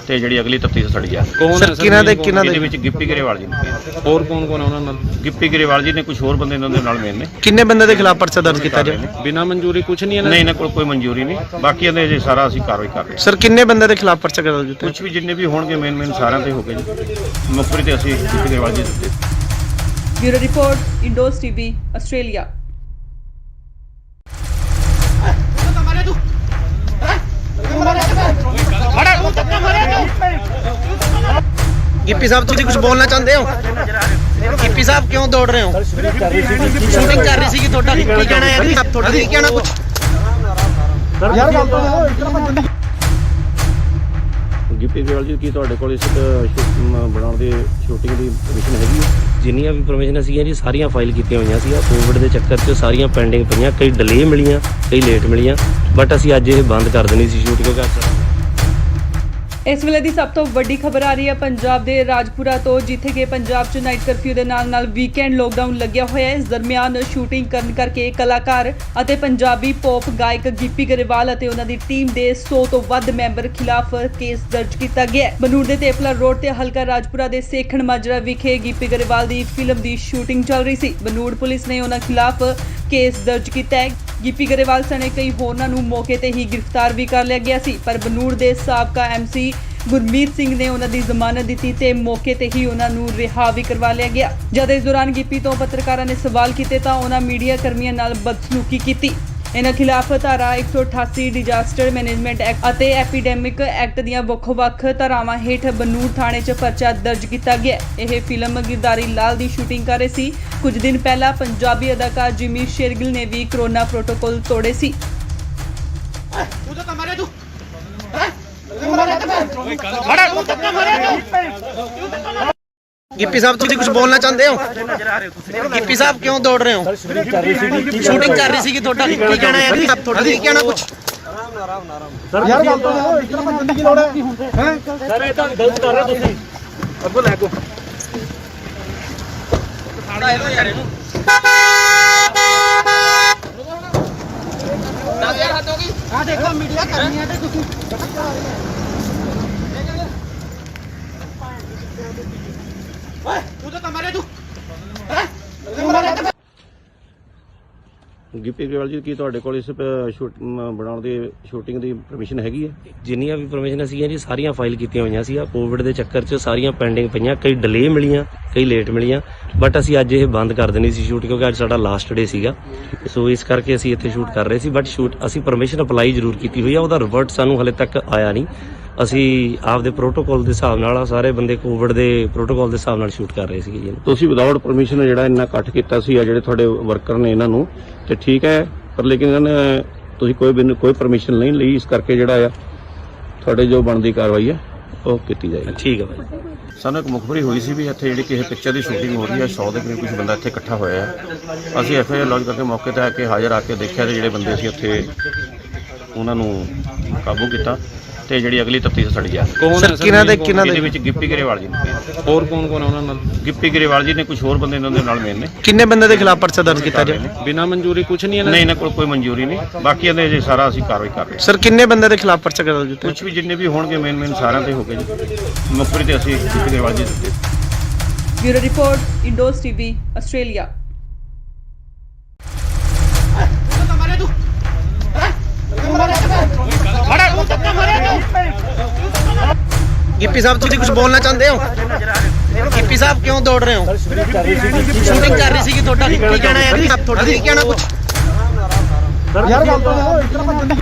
[SPEAKER 2] ਤੇ ਜਿਹੜੀ ਅਗਲੀ ਤਫਤੀਸ਼ ਸੜੀ ਆ।
[SPEAKER 6] ਕੌਣ ਹੈ ਸਰ?
[SPEAKER 2] ਇਹਦੇ ਵਿੱਚ ਗਿੱਪੀ ਗਰੇਵਾਲ ਜੀ ਨੇ,
[SPEAKER 6] ਹੋਰ ਕੌਣ ਕੌਣ ਹੈ ਉਹਨਾਂ ਨਾਲ?
[SPEAKER 2] ਗਿੱਪੀ ਗਰੇਵਾਲ ਜੀ ਨੇ, ਕੁਝ ਹੋਰ ਬੰਦੇ ਇਹਨਾਂ ਦੇ ਨਾਲ ਮੇਨ ਨੇ।
[SPEAKER 1] ਕਿੰਨੇ ਬੰਦੇ ਦੇ ਖਿਲਾਫ ਪਰਚਾ ਦਰਜ ਕੀਤਾ ਜੀ?
[SPEAKER 6] ਬਿਨਾਂ ਮਨਜ਼ੂਰੀ ਕੁਝ ਨਹੀਂ
[SPEAKER 2] ਨਹੀਂ, ਇਹਨਾਂ ਕੋਲ ਕੋਈ ਮਨਜ਼ੂਰੀ ਨਹੀਂ, ਬਾਕੀ ਇਹਦੇ ਜੇ ਸਾਰਾ ਅਸੀਂ ਕਾਰਵਾਈ ਕਰ ਰਹੇ ਹਾਂ।
[SPEAKER 1] ਸਰ ਕਿੰਨੇ ਬੰਦੇ ਦੇ ਖਿਲਾਫ ਪਰਚਾ ਦਰਜ ਕੀਤਾ?
[SPEAKER 2] ਕੁਝ ਵੀ ਜਿੰਨੇ ਵੀ ਹੋਣਗੇ ਮੇਨ ਸਾਰਿਆਂ ਤੇ ਹੋ ਗਏ ਜੀ। ਮੁਖਬਰੀ ਤੇ ਅਸੀਂ ਗਿੱਪੀ ਗਰੇਵਾਲ ਜੀ ਦਿੱਤੇ।
[SPEAKER 4] Bureau report, Indos TV, Australia.
[SPEAKER 1] Gippy sahib ਤੁਸੀਂ ਕੁਝ ਬੋਲਣਾ ਚਾਹੁੰਦੇ ਹੋ? ਗਿੱਪੀ ਸਾਹਿਬ ਕਿਉਂ ਦੌੜ ਰਹੇ ਹੋ? ਸ਼ੂਟਿੰਗ ਕਰ ਰਹੀ ਸੀ ਤੁਹਾਡਾ ਕੀ ਕਹਿਣਾ ਹੈ? ਤੁਹਾਡਾ ਕੀ ਕਹਿਣਾ ਕੁਝ?
[SPEAKER 5] ਯਾਰ ਗੱਲ ਤਾਂ ਇਤਨਾ ਭੱਜਣ ਦੀ
[SPEAKER 2] ਗਿੱਪੀ ਗਰੇਵਾਲ ਜੀ, ਕੀ ਤੁਹਾਡੇ ਕੋਲ ਇਸ ਬਣਾਉਣ ਦੀ ਸ਼ੂਟਿੰਗ ਦੀ ਪਰਮਿਸ਼ਨ ਹੈਗੀ ਹੈ?
[SPEAKER 3] ਜਿੰਨੀਆਂ ਵੀ ਪਰਮਿਸ਼ਨਾਂ ਸੀਗੀਆਂ ਜੀ ਸਾਰੀਆਂ ਫਾਈਲ ਕੀਤੀਆਂ ਹੋਈਆਂ ਸੀ। ਕੋਵਿਡ ਦੇ ਚੱਕਰ 'ਚ ਸਾਰੀਆਂ ਪੈਂਡਿੰਗ ਪਈਆਂ, ਕਈ ਡਿਲੇ ਮਿਲੀਆਂ, ਕਈ ਲੇਟ ਮਿਲੀਆਂ, ਬਟ ਅਸੀਂ ਅੱਜ ਇਹ ਬੰਦ ਕਰ ਦੇਣੀ ਸੀ ਸ਼ੂਟ ਕਿਉਂਕਿ
[SPEAKER 4] ਇਸ ਵੇਲੇ ਦੀ ਸਭ ਤੋਂ ਵੱਡੀ ਖਬਰ ਆ ਰਹੀ ਹੈ ਪੰਜਾਬ ਦੇ ਰਾਜਪੁਰਾ ਤੋਂ, ਜਿੱਥੇ ਕਿ ਪੰਜਾਬ 'ਚ ਨਾਈਟ ਕਰਫਿਊ ਦੇ ਨਾਲ ਵੀਕਐਂਡ ਲੋਕਡਾਊਨ ਲੱਗਿਆ ਹੋਇਆ ਹੈ। ਇਸ ਦਰਮਿਆਨ ਸ਼ੂਟਿੰਗ ਕਰਨ ਕਰਕੇ ਕਲਾਕਾਰ ਅਤੇ ਪੰਜਾਬੀ ਪੌਪ ਗਾਇਕ ਗਿੱਪੀ ਗਰੇਵਾਲ ਅਤੇ ਉਹਨਾਂ ਦੀ ਟੀਮ ਦੇ 100 ਤੋਂ ਵੱਧ ਮੈਂਬਰ ਖਿਲਾਫ ਕੇਸ ਦਰਜ ਕੀਤਾ ਗਿਆ ਹੈ। ਬਨੂੜ ਦੇ ਤੇਪਲਾ ਰੋਡ ਤੇ ਹਲਕਾ ਰਾਜਪੁਰਾ ਦੇ ਸੇਖਣ ਮਾਜਰਾ ਵਿਖੇ ਗਿੱਪੀ ਗਰੇਵਾਲ ਦੀ ਫਿਲਮ ਦੀ ਸ਼ੂਟਿੰਗ ਚੱਲ ਰਹੀ ਸੀ। ਬਨੂੜ ਪੁਲਿਸ ਨੇ ਉਹਨਾਂ ਖਿਲਾਫ ਕੇਸ ਦਰਜ ਕੀਤਾ ਹੈ। ਗਿੱਪੀ ਗਰੇਵਾਲ ਸਣੇ ਕਈ ਹੋਰਨਾਂ ਨੂੰ ਮੌਕੇ ਤੇ ਹੀ ਗ੍ਰਿਫਤਾਰ ਵੀ ਕਰ ਲਿਆ ਗਿਆ ਸੀ, ਪਰ ਬਨੂੜ ਦੇ ਸਾਬਕਾ ਐਮਸੀ ਗੁਰਮੀਤ ਸਿੰਘ ਨੇ ਉਹਨਾਂ ਦੀ ਜ਼ਮਾਨਤ ਦਿੱਤੀ ਤੇ ਮੌਕੇ ਤੇ ਹੀ ਉਹਨਾਂ ਨੂੰ ਰਿਹਾ ਵੀ ਕਰਵਾ ਲਿਆ ਗਿਆ। ਜਦ ਇਸ ਦੌਰਾਨ ਗਿੱਪੀ ਤੋਂ ਪੱਤਰਕਾਰਾਂ ਨੇ ਸਵਾਲ ਕੀਤੇ ਤਾਂ ਉਹਨਾਂ ਮੀਡੀਆ ਕਰਮੀਆਂ ਨਾਲ ਬਦਸਲੂਕੀ ਕੀਤੀ। ਇਹਨਾਂ ਖਿਲਾਫ ਧਾਰਾ 188 ਡਿਜ਼ਾਸਟਰ ਮੈਨੇਜਮੈਂਟ ਐਕਟ ਅਤੇ ਐਪੀਡੈਮਿਕ ਐਕਟ ਦੀਆਂ ਵੱਖ-ਵੱਖ ਧਾਰਾਵਾਂ ਹੇਠ ਬਨੂੜ ਥਾਣੇ 'ਚ ਪਰਚਾ ਦਰਜ ਕੀਤਾ ਗਿਆ। ਇਹ ਫਿਲਮ ਗਿਰਦਾਰੀ ਲਾਲ ਦੀ ਸ਼ੂਟਿੰਗ ਕਰ ਰਹੇ ਸੀ। ਕੁਝ ਦਿਨ ਪਹਿਲਾਂ ਪੰਜਾਬੀ ਅਦਾਕਾਰ ਜਿਮੀ ਸ਼ੇਰਗਿਲ ਨੇ ਵੀ ਕੋਰੋਨਾ ਪ੍ਰੋਟੋਕਾਲ ਤੋੜੇ ਸੀ।
[SPEAKER 1] गिप्पी साहब तुम कुछ बोलना चाहते हो? गिप्पी साहब क्यों दौड़ रहे हो? शूटिंग कर रही सी कि थोड़ा की कहना है जी? आप थोड़ा की कहना कुछ
[SPEAKER 5] ਯਾਰ ਗੱਲ ਤਾਂ ਦੇਖੋ, ਇਸ ਤਰ੍ਹਾਂ ਭੱਜਣ ਦੀ ਲੋੜ ਹੈ ਸਰ ਇਹ ਤਾਂ ਗਲਤ ਕਰ ਰਹੇ ਤੁਸੀਂ ਅੱਗੋਂ ਲੈ ਕੋ ਸਾੜਾ ਇਹੋ ਯਾਰ ਇਹਨੂੰ ਨਾ ਯਾਰ ਹੱਥ ਹੋ ਗਈ ਆ ਦੇਖੋ ਮੀਡੀਆ ਕਰਨੀ ਹੈ ਤੇ ਤੁਸੀਂ ਓਏ ਤੂੰ ਤਾਂ ਮਾਰੇ ਤੂੰ
[SPEAKER 2] ਗਿੱਪੀ ਗਰੇਵਾਲ ਜੀ, ਕੀ ਤੁਹਾਡੇ ਕੋਲ ਇਸ ਬਣਾਉਣ ਦੀ ਸ਼ੂਟਿੰਗ ਦੀ ਪਰਮਿਸ਼ਨ ਹੈਗੀ ਹੈ?
[SPEAKER 3] ਜਿੰਨੀਆਂ ਵੀ ਪਰਮਿਸ਼ਨ ਸੀਗੀਆਂ ਜੀ ਸਾਰੀਆਂ ਫਾਈਲ ਕੀਤੀਆਂ ਹੋਈਆਂ ਸੀ। ਕੋਵਿਡ ਦੇ ਚੱਕਰ 'ਚ ਸਾਰੀਆਂ ਪੈਂਡਿੰਗ ਪਈਆਂ, ਕਈ ਡਿਲੇ ਮਿਲੀਆਂ, ਕਈ ਲੇਟ ਮਿਲੀਆਂ, ਬਟ ਅਸੀਂ ਅੱਜ ਇਹ ਬੰਦ ਕਰ ਦੇਣੀ ਸੀ ਸ਼ੂਟ, ਕਿਉਂਕਿ ਅੱਜ ਸਾਡਾ ਲਾਸਟ ਡੇ ਸੀਗਾ। ਸੋ ਇਸ ਕਰਕੇ ਅਸੀਂ ਇੱਥੇ ਸ਼ੂਟ ਕਰ ਰਹੇ ਸੀ, ਬਟ ਅਸੀਂ ਪਰਮਿਸ਼ਨ ਅਪਲਾਈ ਜ਼ਰੂਰ ਕੀਤੀ ਹੋਈ ਆ, ਉਹਦਾ ਰਿਵਰਟ ਸਾਨੂੰ ਹਲੇ ਤੱਕ ਆਇਆ ਨਹੀਂ। ਅਸੀਂ ਆਪਦੇ ਪ੍ਰੋਟੋਕਾਲ ਦੇ ਹਿਸਾਬ ਨਾਲ ਸਾਰੇ ਬੰਦੇ ਕੋਵਿਡ ਦੇ ਪ੍ਰੋਟੋਕਾਲ ਦੇ ਹਿਸਾਬ ਨਾਲ ਸ਼ੂਟ ਕਰ ਰਹੇ ਸੀਗੇ ਜੀ।
[SPEAKER 2] ਤੁਸੀਂ ਵਿਦਆਊਟ ਪਰਮਿਸ਼ਨ ਜਿਹੜਾ ਇੰਨਾ ਕੱਟ ਕੀਤਾ ਸੀ ਆ ਜਿਹੜੇ ਤੁਹਾਡੇ ਵਰਕਰ ਨੇ ਇਹਨਾਂ ਨੂੰ, ਤੇ ਠੀਕ ਹੈ, ਪਰ ਲੇਕਿਨ ਇਹਨਾਂ ਨੇ ਤੁਸੀਂ ਕੋਈ ਪਰਮਿਸ਼ਨ ਨਹੀਂ ਲਈ, ਇਸ ਕਰਕੇ ਜਿਹੜਾ ਆ ਤੁਹਾਡੇ ਜੋ ਬਣਦੀ ਕਾਰਵਾਈ ਹੈ ਉਹ ਕੀਤੀ ਜਾਏਗੀ।
[SPEAKER 3] ਠੀਕ ਹੈ ਭਾਈ।
[SPEAKER 2] ਸਾਨੂੰ ਇੱਕ ਮੁਖਬਰੀ ਹੋਈ ਸੀ ਵੀ ਇੱਥੇ ਜਿਹੜੀ ਕਿਸੇ ਪਿਕਚਰ ਦੀ ਸ਼ੂਟਿੰਗ ਹੋ ਰਹੀ ਹੈ, 100 ਦੇ ਕਰੀਬ ਕੁਝ ਬੰਦਾ ਇੱਥੇ ਇਕੱਠਾ ਹੋਇਆ ਹੈ। ਅਸੀਂ ਐਫਆਈਆਰ ਲੌਂਚ ਕਰਕੇ ਮੌਕੇ ਤੇ ਆ ਕੇ ਹਾਜ਼ਰ ਆ ਕੇ ਦੇਖਿਆ ਤੇ ਜਿਹੜੇ ਬੰਦੇ ਸੀ ਉੱਥੇ ਉਹਨਾਂ ਨੂੰ ਕਾਬੂ ਕੀਤਾ ਤੇ ਜਿਹੜੀ ਅਗਲੀ ਤਫਤੀਸ਼ ਸਾਡੀ ਜਾ ਰਹੀ
[SPEAKER 6] ਕੌਣ ਹੈ
[SPEAKER 1] ਕਿਹਨਾਂ ਦੇ
[SPEAKER 2] ਇਹਦੇ ਵਿੱਚ ਗਿੱਪੀ ਗਰੇਵਾਲ ਜੀ ਨੇ,
[SPEAKER 6] ਹੋਰ ਕੌਣ ਕੌਣ ਉਹਨਾਂ ਨਾਲ?
[SPEAKER 2] ਗਿੱਪੀ ਗਰੇਵਾਲ ਜੀ ਨੇ, ਕੁਝ ਹੋਰ ਬੰਦੇ ਇਹਨਾਂ ਦੇ ਨਾਲ ਮੇਨ ਨੇ।
[SPEAKER 1] किन्ने बंदे के खिलाफ पर्चा दर्ज किया जाए?
[SPEAKER 6] ਬਿਨਾਂ ਮਨਜ਼ੂਰੀ ਕੁਝ ਨਹੀਂ
[SPEAKER 2] ਨਹੀਂ, ਇਹਨਾਂ ਕੋਲ ਕੋਈ ਮਨਜ਼ੂਰੀ ਨਹੀਂ, ਬਾਕੀ ਇਹਦੇ ਜੇ ਸਾਰਾ ਅਸੀਂ ਕਾਰਵਾਈ ਕਰ ਰਹੇ ਹਾਂ।
[SPEAKER 1] सर किन्ने बंदे के खिलाफ पर्चा दर्ज किया?
[SPEAKER 2] ਕੁਝ ਵੀ ਜਿੰਨੇ ਵੀ ਹੋਣਗੇ ਮੇਨ ਸਾਰਿਆਂ ਤੇ ਹੋ ਗਏ ਜੀ। ਮੁਖਬਰੀ ਤੇ ਅਸੀਂ ਗਿੱਪੀ ਗਰੇਵਾਲ ਜੀ ਦਿੱਤੇ।
[SPEAKER 4] Bureau report, Indos TV, Australia.
[SPEAKER 1] Gippy sahab तुम कुछ बोलना चाहते हो? गिप्पी साहब क्यों दौड़ रहे हो? शूटिंग कर रही सी कि थोड़ा की कहना है जी? आप थोड़ा की कहना कुछ
[SPEAKER 5] ਯਾਰ ਗੱਲ ਤਾਂ ਦੇਖੋ, ਇਸ ਤਰ੍ਹਾਂ ਭੱਜਣ ਦੀ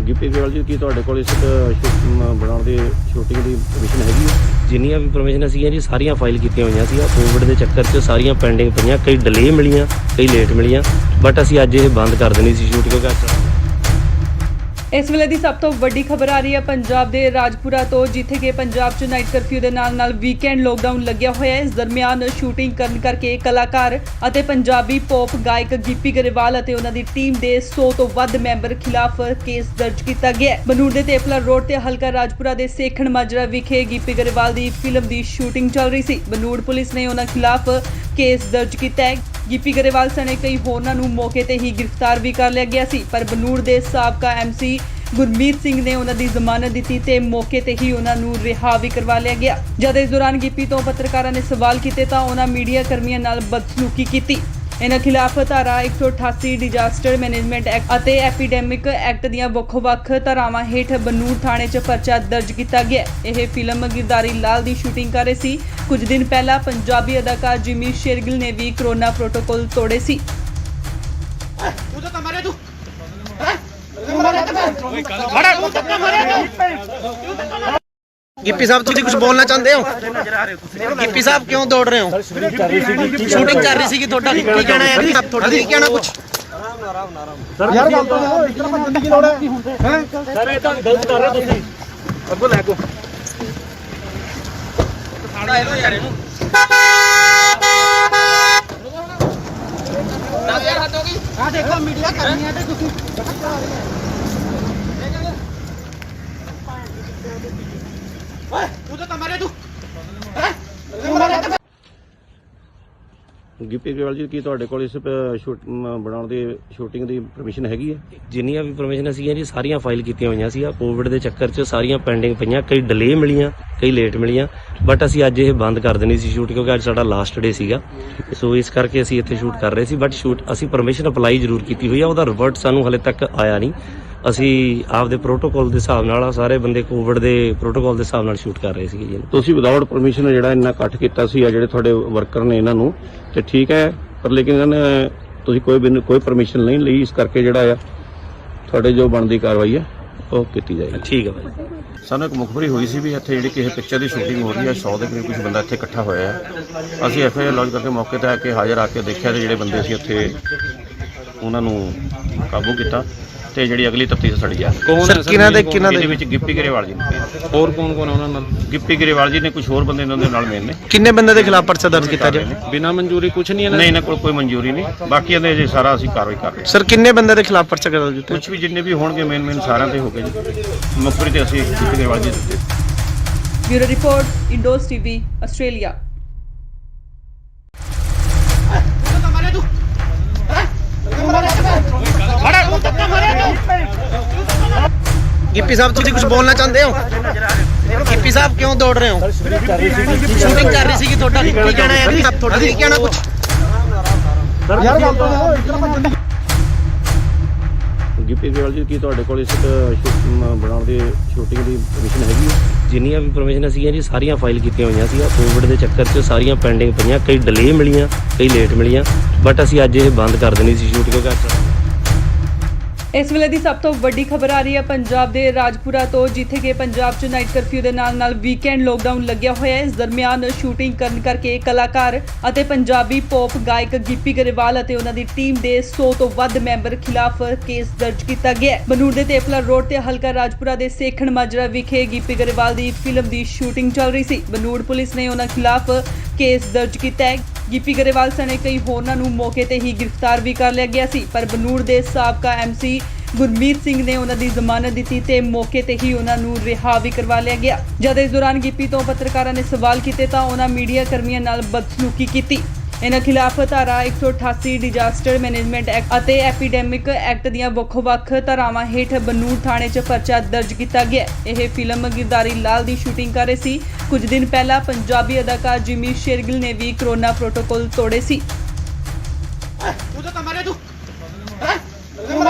[SPEAKER 2] ਗਿੱਪੀ ਗਰੇਵਾਲ ਜੀ, ਕੀ ਤੁਹਾਡੇ ਕੋਲ ਇਸ ਬਣਾਉਣ ਦੀ ਸ਼ੂਟਿੰਗ ਦੀ ਪਰਮਿਸ਼ਨ ਹੈਗੀ ਹੈ?
[SPEAKER 3] ਜਿੰਨੀਆਂ ਵੀ ਪਰਮਿਸ਼ਨ ਸੀਗੀਆਂ ਜੀ ਸਾਰੀਆਂ ਫਾਈਲ ਕੀਤੀਆਂ ਹੋਈਆਂ ਸੀ। ਕੋਵਿਡ ਦੇ ਚੱਕਰ 'ਚ ਸਾਰੀਆਂ ਪੈਂਡਿੰਗ ਪਈਆਂ, ਕਈ ਡਿਲੇ ਮਿਲੀਆਂ, ਕਈ ਲੇਟ ਮਿਲੀਆਂ, ਬਟ ਅਸੀਂ ਅੱਜ ਇਹ ਬੰਦ ਕਰ ਦੇਣੀ ਸੀ ਸ਼ੂਟ, ਕਿਉਂਕਿ ਅੱਜ
[SPEAKER 4] ਇਸ ਵੇਲੇ ਦੀ ਸਭ ਤੋਂ ਵੱਡੀ ਖਬਰ ਆ ਰਹੀ ਹੈ ਪੰਜਾਬ ਦੇ ਰਾਜਪੁਰਾ ਤੋਂ, ਜਿੱਥੇ ਕਿ ਪੰਜਾਬ 'ਚ ਨਾਈਟ ਕਰਫਿਊ ਦੇ ਨਾਲ ਵੀਕਐਂਡ ਲੋਕਡਾਊਨ ਲੱਗਿਆ ਹੋਇਆ ਹੈ। ਇਸ ਦਰਮਿਆਨ ਸ਼ੂਟਿੰਗ ਕਰਨ ਕਰਕੇ ਕਲਾਕਾਰ ਅਤੇ ਪੰਜਾਬੀ ਪੌਪ ਗਾਇਕ ਗਿੱਪੀ ਗਰੇਵਾਲ ਅਤੇ ਉਹਨਾਂ ਦੀ ਟੀਮ ਦੇ 100 ਤੋਂ ਵੱਧ ਮੈਂਬਰ ਖਿਲਾਫ ਕੇਸ ਦਰਜ ਕੀਤਾ ਗਿਆ ਹੈ। ਬਨੂੜ ਦੇ ਤੇਪਲਾ ਰੋਡ ਤੇ ਹਲਕਾ ਰਾਜਪੁਰਾ ਦੇ ਸੇਖਣ ਮਾਜਰਾ ਵਿਖੇ ਗਿੱਪੀ ਗਰੇਵਾਲ ਦੀ ਫਿਲਮ ਦੀ ਸ਼ੂਟਿੰਗ ਚੱਲ ਰਹੀ ਸੀ। ਬਨੂੜ ਪੁਲਿਸ ਨੇ ਉਹਨਾਂ ਖਿਲਾਫ ਕੇਸ ਦਰਜ ਕੀਤਾ ਹੈ। ਗਿੱਪੀ ਗਰੇਵਾਲ ਸਣੇ ਕਈ ਹੋਰਨਾਂ ਨੂੰ ਮੌਕੇ ਤੇ ਹੀ ਗ੍ਰਿਫਤਾਰ ਵੀ ਕਰ ਲਿਆ ਗਿਆ ਸੀ, ਪਰ ਬਨੂੜ ਦੇ ਸਾਬਕਾ ਐਮਸੀ ਗੁਰਮੀਤ ਸਿੰਘ ਨੇ ਉਹਨਾਂ ਦੀ ਜ਼ਮਾਨਤ ਦਿੱਤੀ ਤੇ ਮੌਕੇ ਤੇ ਹੀ ਉਹਨਾਂ ਨੂੰ ਰਿਹਾ ਵੀ ਕਰਵਾ ਲਿਆ ਗਿਆ। ਜਦ ਇਸ ਦੌਰਾਨ ਗਿੱਪੀ ਤੋਂ ਪੱਤਰਕਾਰਾਂ ਨੇ ਸਵਾਲ ਕੀਤੇ ਤਾਂ ਉਹਨਾਂ ਮੀਡੀਆ ਕਰਮੀਆਂ ਨਾਲ ਬਦਸਲੂਕੀ ਕੀਤੀ। ਇਹਨਾਂ ਖਿਲਾਫ ਧਾਰਾ 188 ਡਿਜ਼ਾਸਟਰ ਮੈਨੇਜਮੈਂਟ ਐਕਟ ਅਤੇ ਐਪੀਡੈਮਿਕ ਐਕਟ ਦੀਆਂ ਵੱਖ-ਵੱਖ ਧਾਰਾਵਾਂ ਹੇਠ ਬਨੂੜ ਥਾਣੇ 'ਚ ਪਰਚਾ ਦਰਜ ਕੀਤਾ ਗਿਆ। ਇਹ ਫਿਲਮ ਗਿਰਦਾਰੀ ਲਾਲ ਦੀ ਸ਼ੂਟਿੰਗ ਕਰ ਰਹੇ ਸੀ। ਕੁਝ ਦਿਨ ਪਹਿਲਾਂ ਪੰਜਾਬੀ ਅਦਾਕਾਰ ਜਿਮੀ ਸ਼ੇਰਗਿਲ ਨੇ ਵੀ ਕੋਰੋਨਾ ਪ੍ਰੋਟੋਕਾਲ ਤੋੜੇ ਸੀ।
[SPEAKER 1] गिप्पी साहब तुम कुछ बोलना चाहते हो? गिप्पी साहब क्यों दौड़ रहे हो? शूटिंग कर रही सी कि थोड़ा की कहना है जी? आप थोड़ा की कहना कुछ
[SPEAKER 5] ਯਾਰ ਗੱਲ ਤਾਂ ਦੇਖੋ, ਇਸ ਤਰ੍ਹਾਂ ਭੱਜਣ ਦੀ ਲੋੜ ਹੈ ਸਰ ਇਹ ਤਾਂ ਗਲਤ ਕਰ ਰਹੇ ਤੁਸੀਂ ਅੱਗੋਂ ਲੈ ਕੋ ਸਾੜਾ ਇਹੋ ਯਾਰ ਇਹਨੂੰ ਨਾ ਯਾਰ ਹੱਥ ਹੋ ਗਈ ਆ ਦੇਖੋ ਮੀਡੀਆ ਕਰਨੀ ਹੈ ਤੇ ਤੁਸੀਂ
[SPEAKER 2] ਗਿੱਪੀ ਗਰੇਵਾਲ ਜੀ ਕੀ ਤੁਹਾਡੇ ਕੋਲ ਇਸ ਬਣਾਉਣ ਦੀ ਸ਼ੂਟਿੰਗ ਦੀ ਪਰਮਿਸ਼ਨ ਹੈਗੀ ਹੈ?
[SPEAKER 3] ਜਿੰਨੀਆਂ ਵੀ ਪਰਮਿਸ਼ਨ ਸੀਗੀਆਂ ਜੀ ਸਾਰੀਆਂ ਫਾਈਲ ਕੀਤੀਆਂ ਹੋਈਆਂ ਸੀ। ਕੋਵਿਡ ਦੇ ਚੱਕਰ 'ਚ ਸਾਰੀਆਂ ਪੈਂਡਿੰਗ ਪਈਆਂ, ਕਈ ਡਿਲੇ ਮਿਲੀਆਂ, ਕਈ ਲੇਟ ਮਿਲੀਆਂ, ਬਟ ਅਸੀਂ ਅੱਜ ਇਹ ਬੰਦ ਕਰ ਦੇਣੀ ਸੀ ਸ਼ੂਟ, ਕਿਉਂਕਿ ਅੱਜ ਸਾਡਾ ਲਾਸਟ ਡੇ ਸੀਗਾ। ਸੋ ਇਸ ਕਰਕੇ ਅਸੀਂ ਇੱਥੇ ਸ਼ੂਟ ਕਰ ਰਹੇ ਸੀ, ਬਟ ਸ਼ੂਟ ਅਸੀਂ ਪਰਮਿਸ਼ਨ ਅਪਲਾਈ ਜ਼ਰੂਰ ਕੀਤੀ ਹੋਈ ਆ, ਉਹਦਾ ਰਿਵਰਟ ਸਾਨੂੰ ਹਲੇ ਤੱਕ ਆਇਆ ਨਹੀਂ। ਅਸੀਂ ਆਪਦੇ ਪ੍ਰੋਟੋਕਾਲ ਦੇ ਹਿਸਾਬ ਨਾਲ ਸਾਰੇ ਬੰਦੇ ਕੋਵਿਡ ਦੇ ਪ੍ਰੋਟੋਕਾਲ ਦੇ ਹਿਸਾਬ ਨਾਲ ਸ਼ੂਟ ਕਰ ਰਹੇ ਸੀਗੇ ਜੀ।
[SPEAKER 2] ਤੁਸੀਂ ਵਿਦਆਊਟ ਪਰਮਿਸ਼ਨ ਜਿਹੜਾ ਇੰਨਾ ਇਕੱਠ ਕੀਤਾ ਸੀ ਆ ਜਿਹੜੇ ਤੁਹਾਡੇ ਵਰਕਰ ਨੇ ਇਹਨਾਂ ਨੂੰ, ਤੇ ਠੀਕ ਹੈ, ਪਰ ਲੇਕਿਨ ਇਹਨਾਂ ਨੇ ਤੁਸੀਂ ਕੋਈ ਪਰਮਿਸ਼ਨ ਨਹੀਂ ਲਈ, ਇਸ ਕਰਕੇ ਜਿਹੜਾ ਆ ਤੁਹਾਡੇ ਜੋ ਬਣਦੀ ਕਾਰਵਾਈ ਹੈ ਉਹ ਕੀਤੀ ਜਾਏਗੀ।
[SPEAKER 3] ਠੀਕ ਹੈ ਭਾਈ।
[SPEAKER 2] ਸਾਨੂੰ ਇੱਕ ਮੁਖਬਰੀ ਹੋਈ ਸੀ ਵੀ ਇੱਥੇ ਜਿਹੜੀ ਕਿਸੇ ਪਿਕਚਰ ਦੀ ਸ਼ੂਟਿੰਗ ਹੋ ਰਹੀ ਹੈ, 100 ਦੇ ਕਰੀਬ ਕੁਝ ਬੰਦਾ ਇੱਥੇ ਇਕੱਠਾ ਹੋਇਆ ਹੈ। ਅਸੀਂ ਐਫਆਈਆਰ ਲੌਂਚ ਕਰਕੇ ਮੌਕੇ ਤੇ ਆ ਕੇ ਹਾਜ਼ਰ ਆ ਕੇ ਦੇਖਿਆ ਤੇ ਜਿਹੜੇ ਬੰਦੇ ਸੀ ਉੱਥੇ ਉਹਨਾਂ ਨੂੰ ਕਾਬੂ ਕੀਤਾ ਤੇ ਜਿਹੜੀ ਅਗਲੀ ਤਫਤੀਸ਼ ਸਾਡੀ ਆ।
[SPEAKER 6] ਸਰ
[SPEAKER 1] ਕਿਹਨਾਂ ਦੇ
[SPEAKER 2] ਇਹਦੇ ਵਿੱਚ ਗਿੱਪੀ ਗਰੇਵਾਲ ਜੀ ਨੇ,
[SPEAKER 6] ਹੋਰ ਕੌਣ ਕੌਣ ਆ ਉਹਨਾਂ ਨਾਲ?
[SPEAKER 2] ਗਿੱਪੀ ਗਰੇਵਾਲ ਜੀ ਨੇ, ਕੁਝ ਹੋਰ ਬੰਦੇ ਇਹਨਾਂ ਦੇ ਨਾਲ ਮੇਨ ਨੇ।
[SPEAKER 1] ਕਿੰਨੇ ਬੰਦੇ ਦੇ ਖਿਲਾਫ ਪਰਚਾ ਦਰਜ ਕੀਤਾ ਜਾਏ?
[SPEAKER 6] ਬਿਨਾਂ ਮਨਜ਼ੂਰੀ ਕੁਝ ਨਹੀਂ ਇਹਨਾਂ
[SPEAKER 2] ਨਹੀਂ, ਇਹਨਾਂ ਕੋਲ ਕੋਈ ਮਨਜ਼ੂਰੀ ਨਹੀਂ, ਬਾਕੀ ਇਹਦੇ ਜੇ ਸਾਰਾ ਅਸੀਂ ਕਾਰਵਾਈ ਕਰ ਰਹੇ ਹਾਂ।
[SPEAKER 1] ਸਰ ਕਿੰਨੇ ਬੰਦੇ ਦੇ ਖਿਲਾਫ ਪਰਚਾ ਦਰਜ ਕੀਤਾ?
[SPEAKER 2] ਕੁਝ ਵੀ ਜਿੰਨੇ ਵੀ ਹੋਣਗੇ ਮੇਨ ਸਾਰਿਆਂ ਤੇ ਹੋ ਗਏ ਜੀ। ਮੁਖਬਰੀ ਤੇ ਅਸੀਂ ਗਿੱਪੀ ਗਰੇਵਾਲ ਜੀ ਦਿੱਤੇ।
[SPEAKER 4] Bureau report, Indos TV, Australia.
[SPEAKER 1] Gippy sahib ਤੁਸੀਂ ਕੁਝ ਬੋਲਣਾ ਚਾਹੁੰਦੇ ਹੋ? ਗਿੱਪੀ ਸਾਹਿਬ ਕਿਉਂ ਦੌੜ ਰਹੇ ਹੋ? ਸ਼ੂਟਿੰਗ ਕਰ ਰਹੀ ਸੀਗੀ, ਤੁਹਾਡਾ ਕੀ ਕਹਿਣਾ ਹੈ? ਤੁਹਾਡਾ ਕੀ ਕਹਿਣਾ ਕੁਝ?
[SPEAKER 5] ਯਾਰ ਗੱਲ ਤਾਂ
[SPEAKER 2] ਗਿੱਪੀ ਗਰੇਵਾਲ ਜੀ ਕੀ ਤੁਹਾਡੇ ਕੋਲ ਇਸ ਬਣਾਉਣ ਦੀ ਸ਼ੂਟਿੰਗ ਦੀ ਪਰਮਿਸ਼ਨ ਹੈਗੀ ਹੈ?
[SPEAKER 3] ਜਿੰਨੀਆਂ ਵੀ ਪਰਮਿਸ਼ਨ ਸੀਗੀਆਂ ਜੀ ਸਾਰੀਆਂ ਫਾਈਲ ਕੀਤੀਆਂ ਹੋਈਆਂ ਸੀ। ਕੋਵਿਡ ਦੇ ਚੱਕਰ 'ਚ ਸਾਰੀਆਂ ਪੈਂਡਿੰਗ ਪਈਆਂ, ਕਈ ਡਿਲੇ ਮਿਲੀਆਂ, ਕਈ ਲੇਟ ਮਿਲੀਆਂ, ਬਟ ਅਸੀਂ ਅੱਜ ਇਹ ਬੰਦ ਕਰ ਦੇਣੀ ਸੀ ਸ਼ੂਟ, ਕਿਉਂਕਿ ਅੱਜ
[SPEAKER 4] ਇਸ ਵੇਲੇ ਦੀ ਸਭ ਤੋਂ ਵੱਡੀ ਖਬਰ ਆ ਰਹੀ ਹੈ ਪੰਜਾਬ ਦੇ ਰਾਜਪੁਰਾ ਤੋਂ, ਜਿੱਥੇ ਕਿ ਪੰਜਾਬ 'ਚ ਨਾਈਟ ਕਰਫਿਊ ਦੇ ਨਾਲ ਵੀਕਐਂਡ ਲੋਕਡਾਊਨ ਲੱਗਿਆ ਹੋਇਆ ਹੈ। ਇਸ ਦਰਮਿਆਨ ਸ਼ੂਟਿੰਗ ਕਰਨ ਕਰਕੇ ਕਲਾਕਾਰ ਅਤੇ ਪੰਜਾਬੀ ਪੌਪ ਗਾਇਕ ਗਿੱਪੀ ਗਰੇਵਾਲ ਅਤੇ ਉਹਨਾਂ ਦੀ ਟੀਮ ਦੇ 100 ਤੋਂ ਵੱਧ ਮੈਂਬਰ ਖਿਲਾਫ ਕੇਸ ਦਰਜ ਕੀਤਾ ਗਿਆ ਹੈ। ਬਨੂੜ ਦੇ ਤੇਪਲਾ ਰੋਡ ਤੇ ਹਲਕਾ ਰਾਜਪੁਰਾ ਦੇ ਸੇਖਣ ਮਾਜਰਾ ਵਿਖੇ ਗਿੱਪੀ ਗਰੇਵਾਲ ਦੀ ਫਿਲਮ ਦੀ ਸ਼ੂਟਿੰਗ ਚੱਲ ਰਹੀ ਸੀ। ਬਨੂੜ ਪੁਲਿਸ ਨੇ ਉਹਨਾਂ ਖਿਲਾਫ ਕੇਸ ਦਰਜ ਕੀਤਾ ਹੈ। ਗਿੱਪੀ ਗਰੇਵਾਲ ਸਣੇ ਕਈ ਹੋਰਨਾਂ ਨੂੰ ਮੌਕੇ ਤੇ ਹੀ ਗ੍ਰਿਫਤਾਰ ਵੀ ਕਰ ਲਿਆ ਗਿਆ ਸੀ, ਪਰ ਬਨੂੜ ਦੇ ਸਾਬਕਾ ਐਮਸੀ ਗੁਰਮੀਤ ਸਿੰਘ ਨੇ ਉਹਨਾਂ ਦੀ ਜ਼ਮਾਨਤ ਦਿੱਤੀ ਤੇ ਮੌਕੇ ਤੇ ਹੀ ਉਹਨਾਂ ਨੂੰ ਰਿਹਾ ਵੀ ਕਰਵਾ ਲਿਆ ਗਿਆ। ਜਦ ਇਸ ਦੌਰਾਨ ਗਿੱਪੀ ਤੋਂ ਪੱਤਰਕਾਰਾਂ ਨੇ ਸਵਾਲ ਕੀਤੇ ਤਾਂ ਉਹਨਾਂ ਮੀਡੀਆ ਕਰਮੀਆਂ ਨਾਲ ਬਦਸਲੂਕੀ ਕੀਤੀ। ਇਹਨਾਂ ਖਿਲਾਫ ਧਾਰਾ 188 ਡਿਜ਼ਾਸਟਰ ਮੈਨੇਜਮੈਂਟ ਐਕਟ ਅਤੇ ਐਪੀਡੈਮਿਕ ਐਕਟ ਦੀਆਂ ਵੱਖ-ਵੱਖ ਧਾਰਾਵਾਂ ਹੇਠ ਬਨੂੜ ਥਾਣੇ 'ਚ ਪਰਚਾ ਦਰਜ ਕੀਤਾ ਗਿਆ। ਇਹ ਫਿਲਮ ਗਿਰਦਾਰੀ ਲਾਲ ਦੀ ਸ਼ੂਟਿੰਗ ਕਰ ਰਹੇ ਸੀ। ਕੁਝ ਦਿਨ ਪਹਿਲਾਂ ਪੰਜਾਬੀ ਅਦਾਕਾਰ ਜਿਮੀ ਸ਼ੇਰਗਿਲ ਨੇ ਵੀ ਕਰੋਨਾ ਪ੍ਰੋਟੋਕਾਲ ਤੋੜੇ ਸੀ।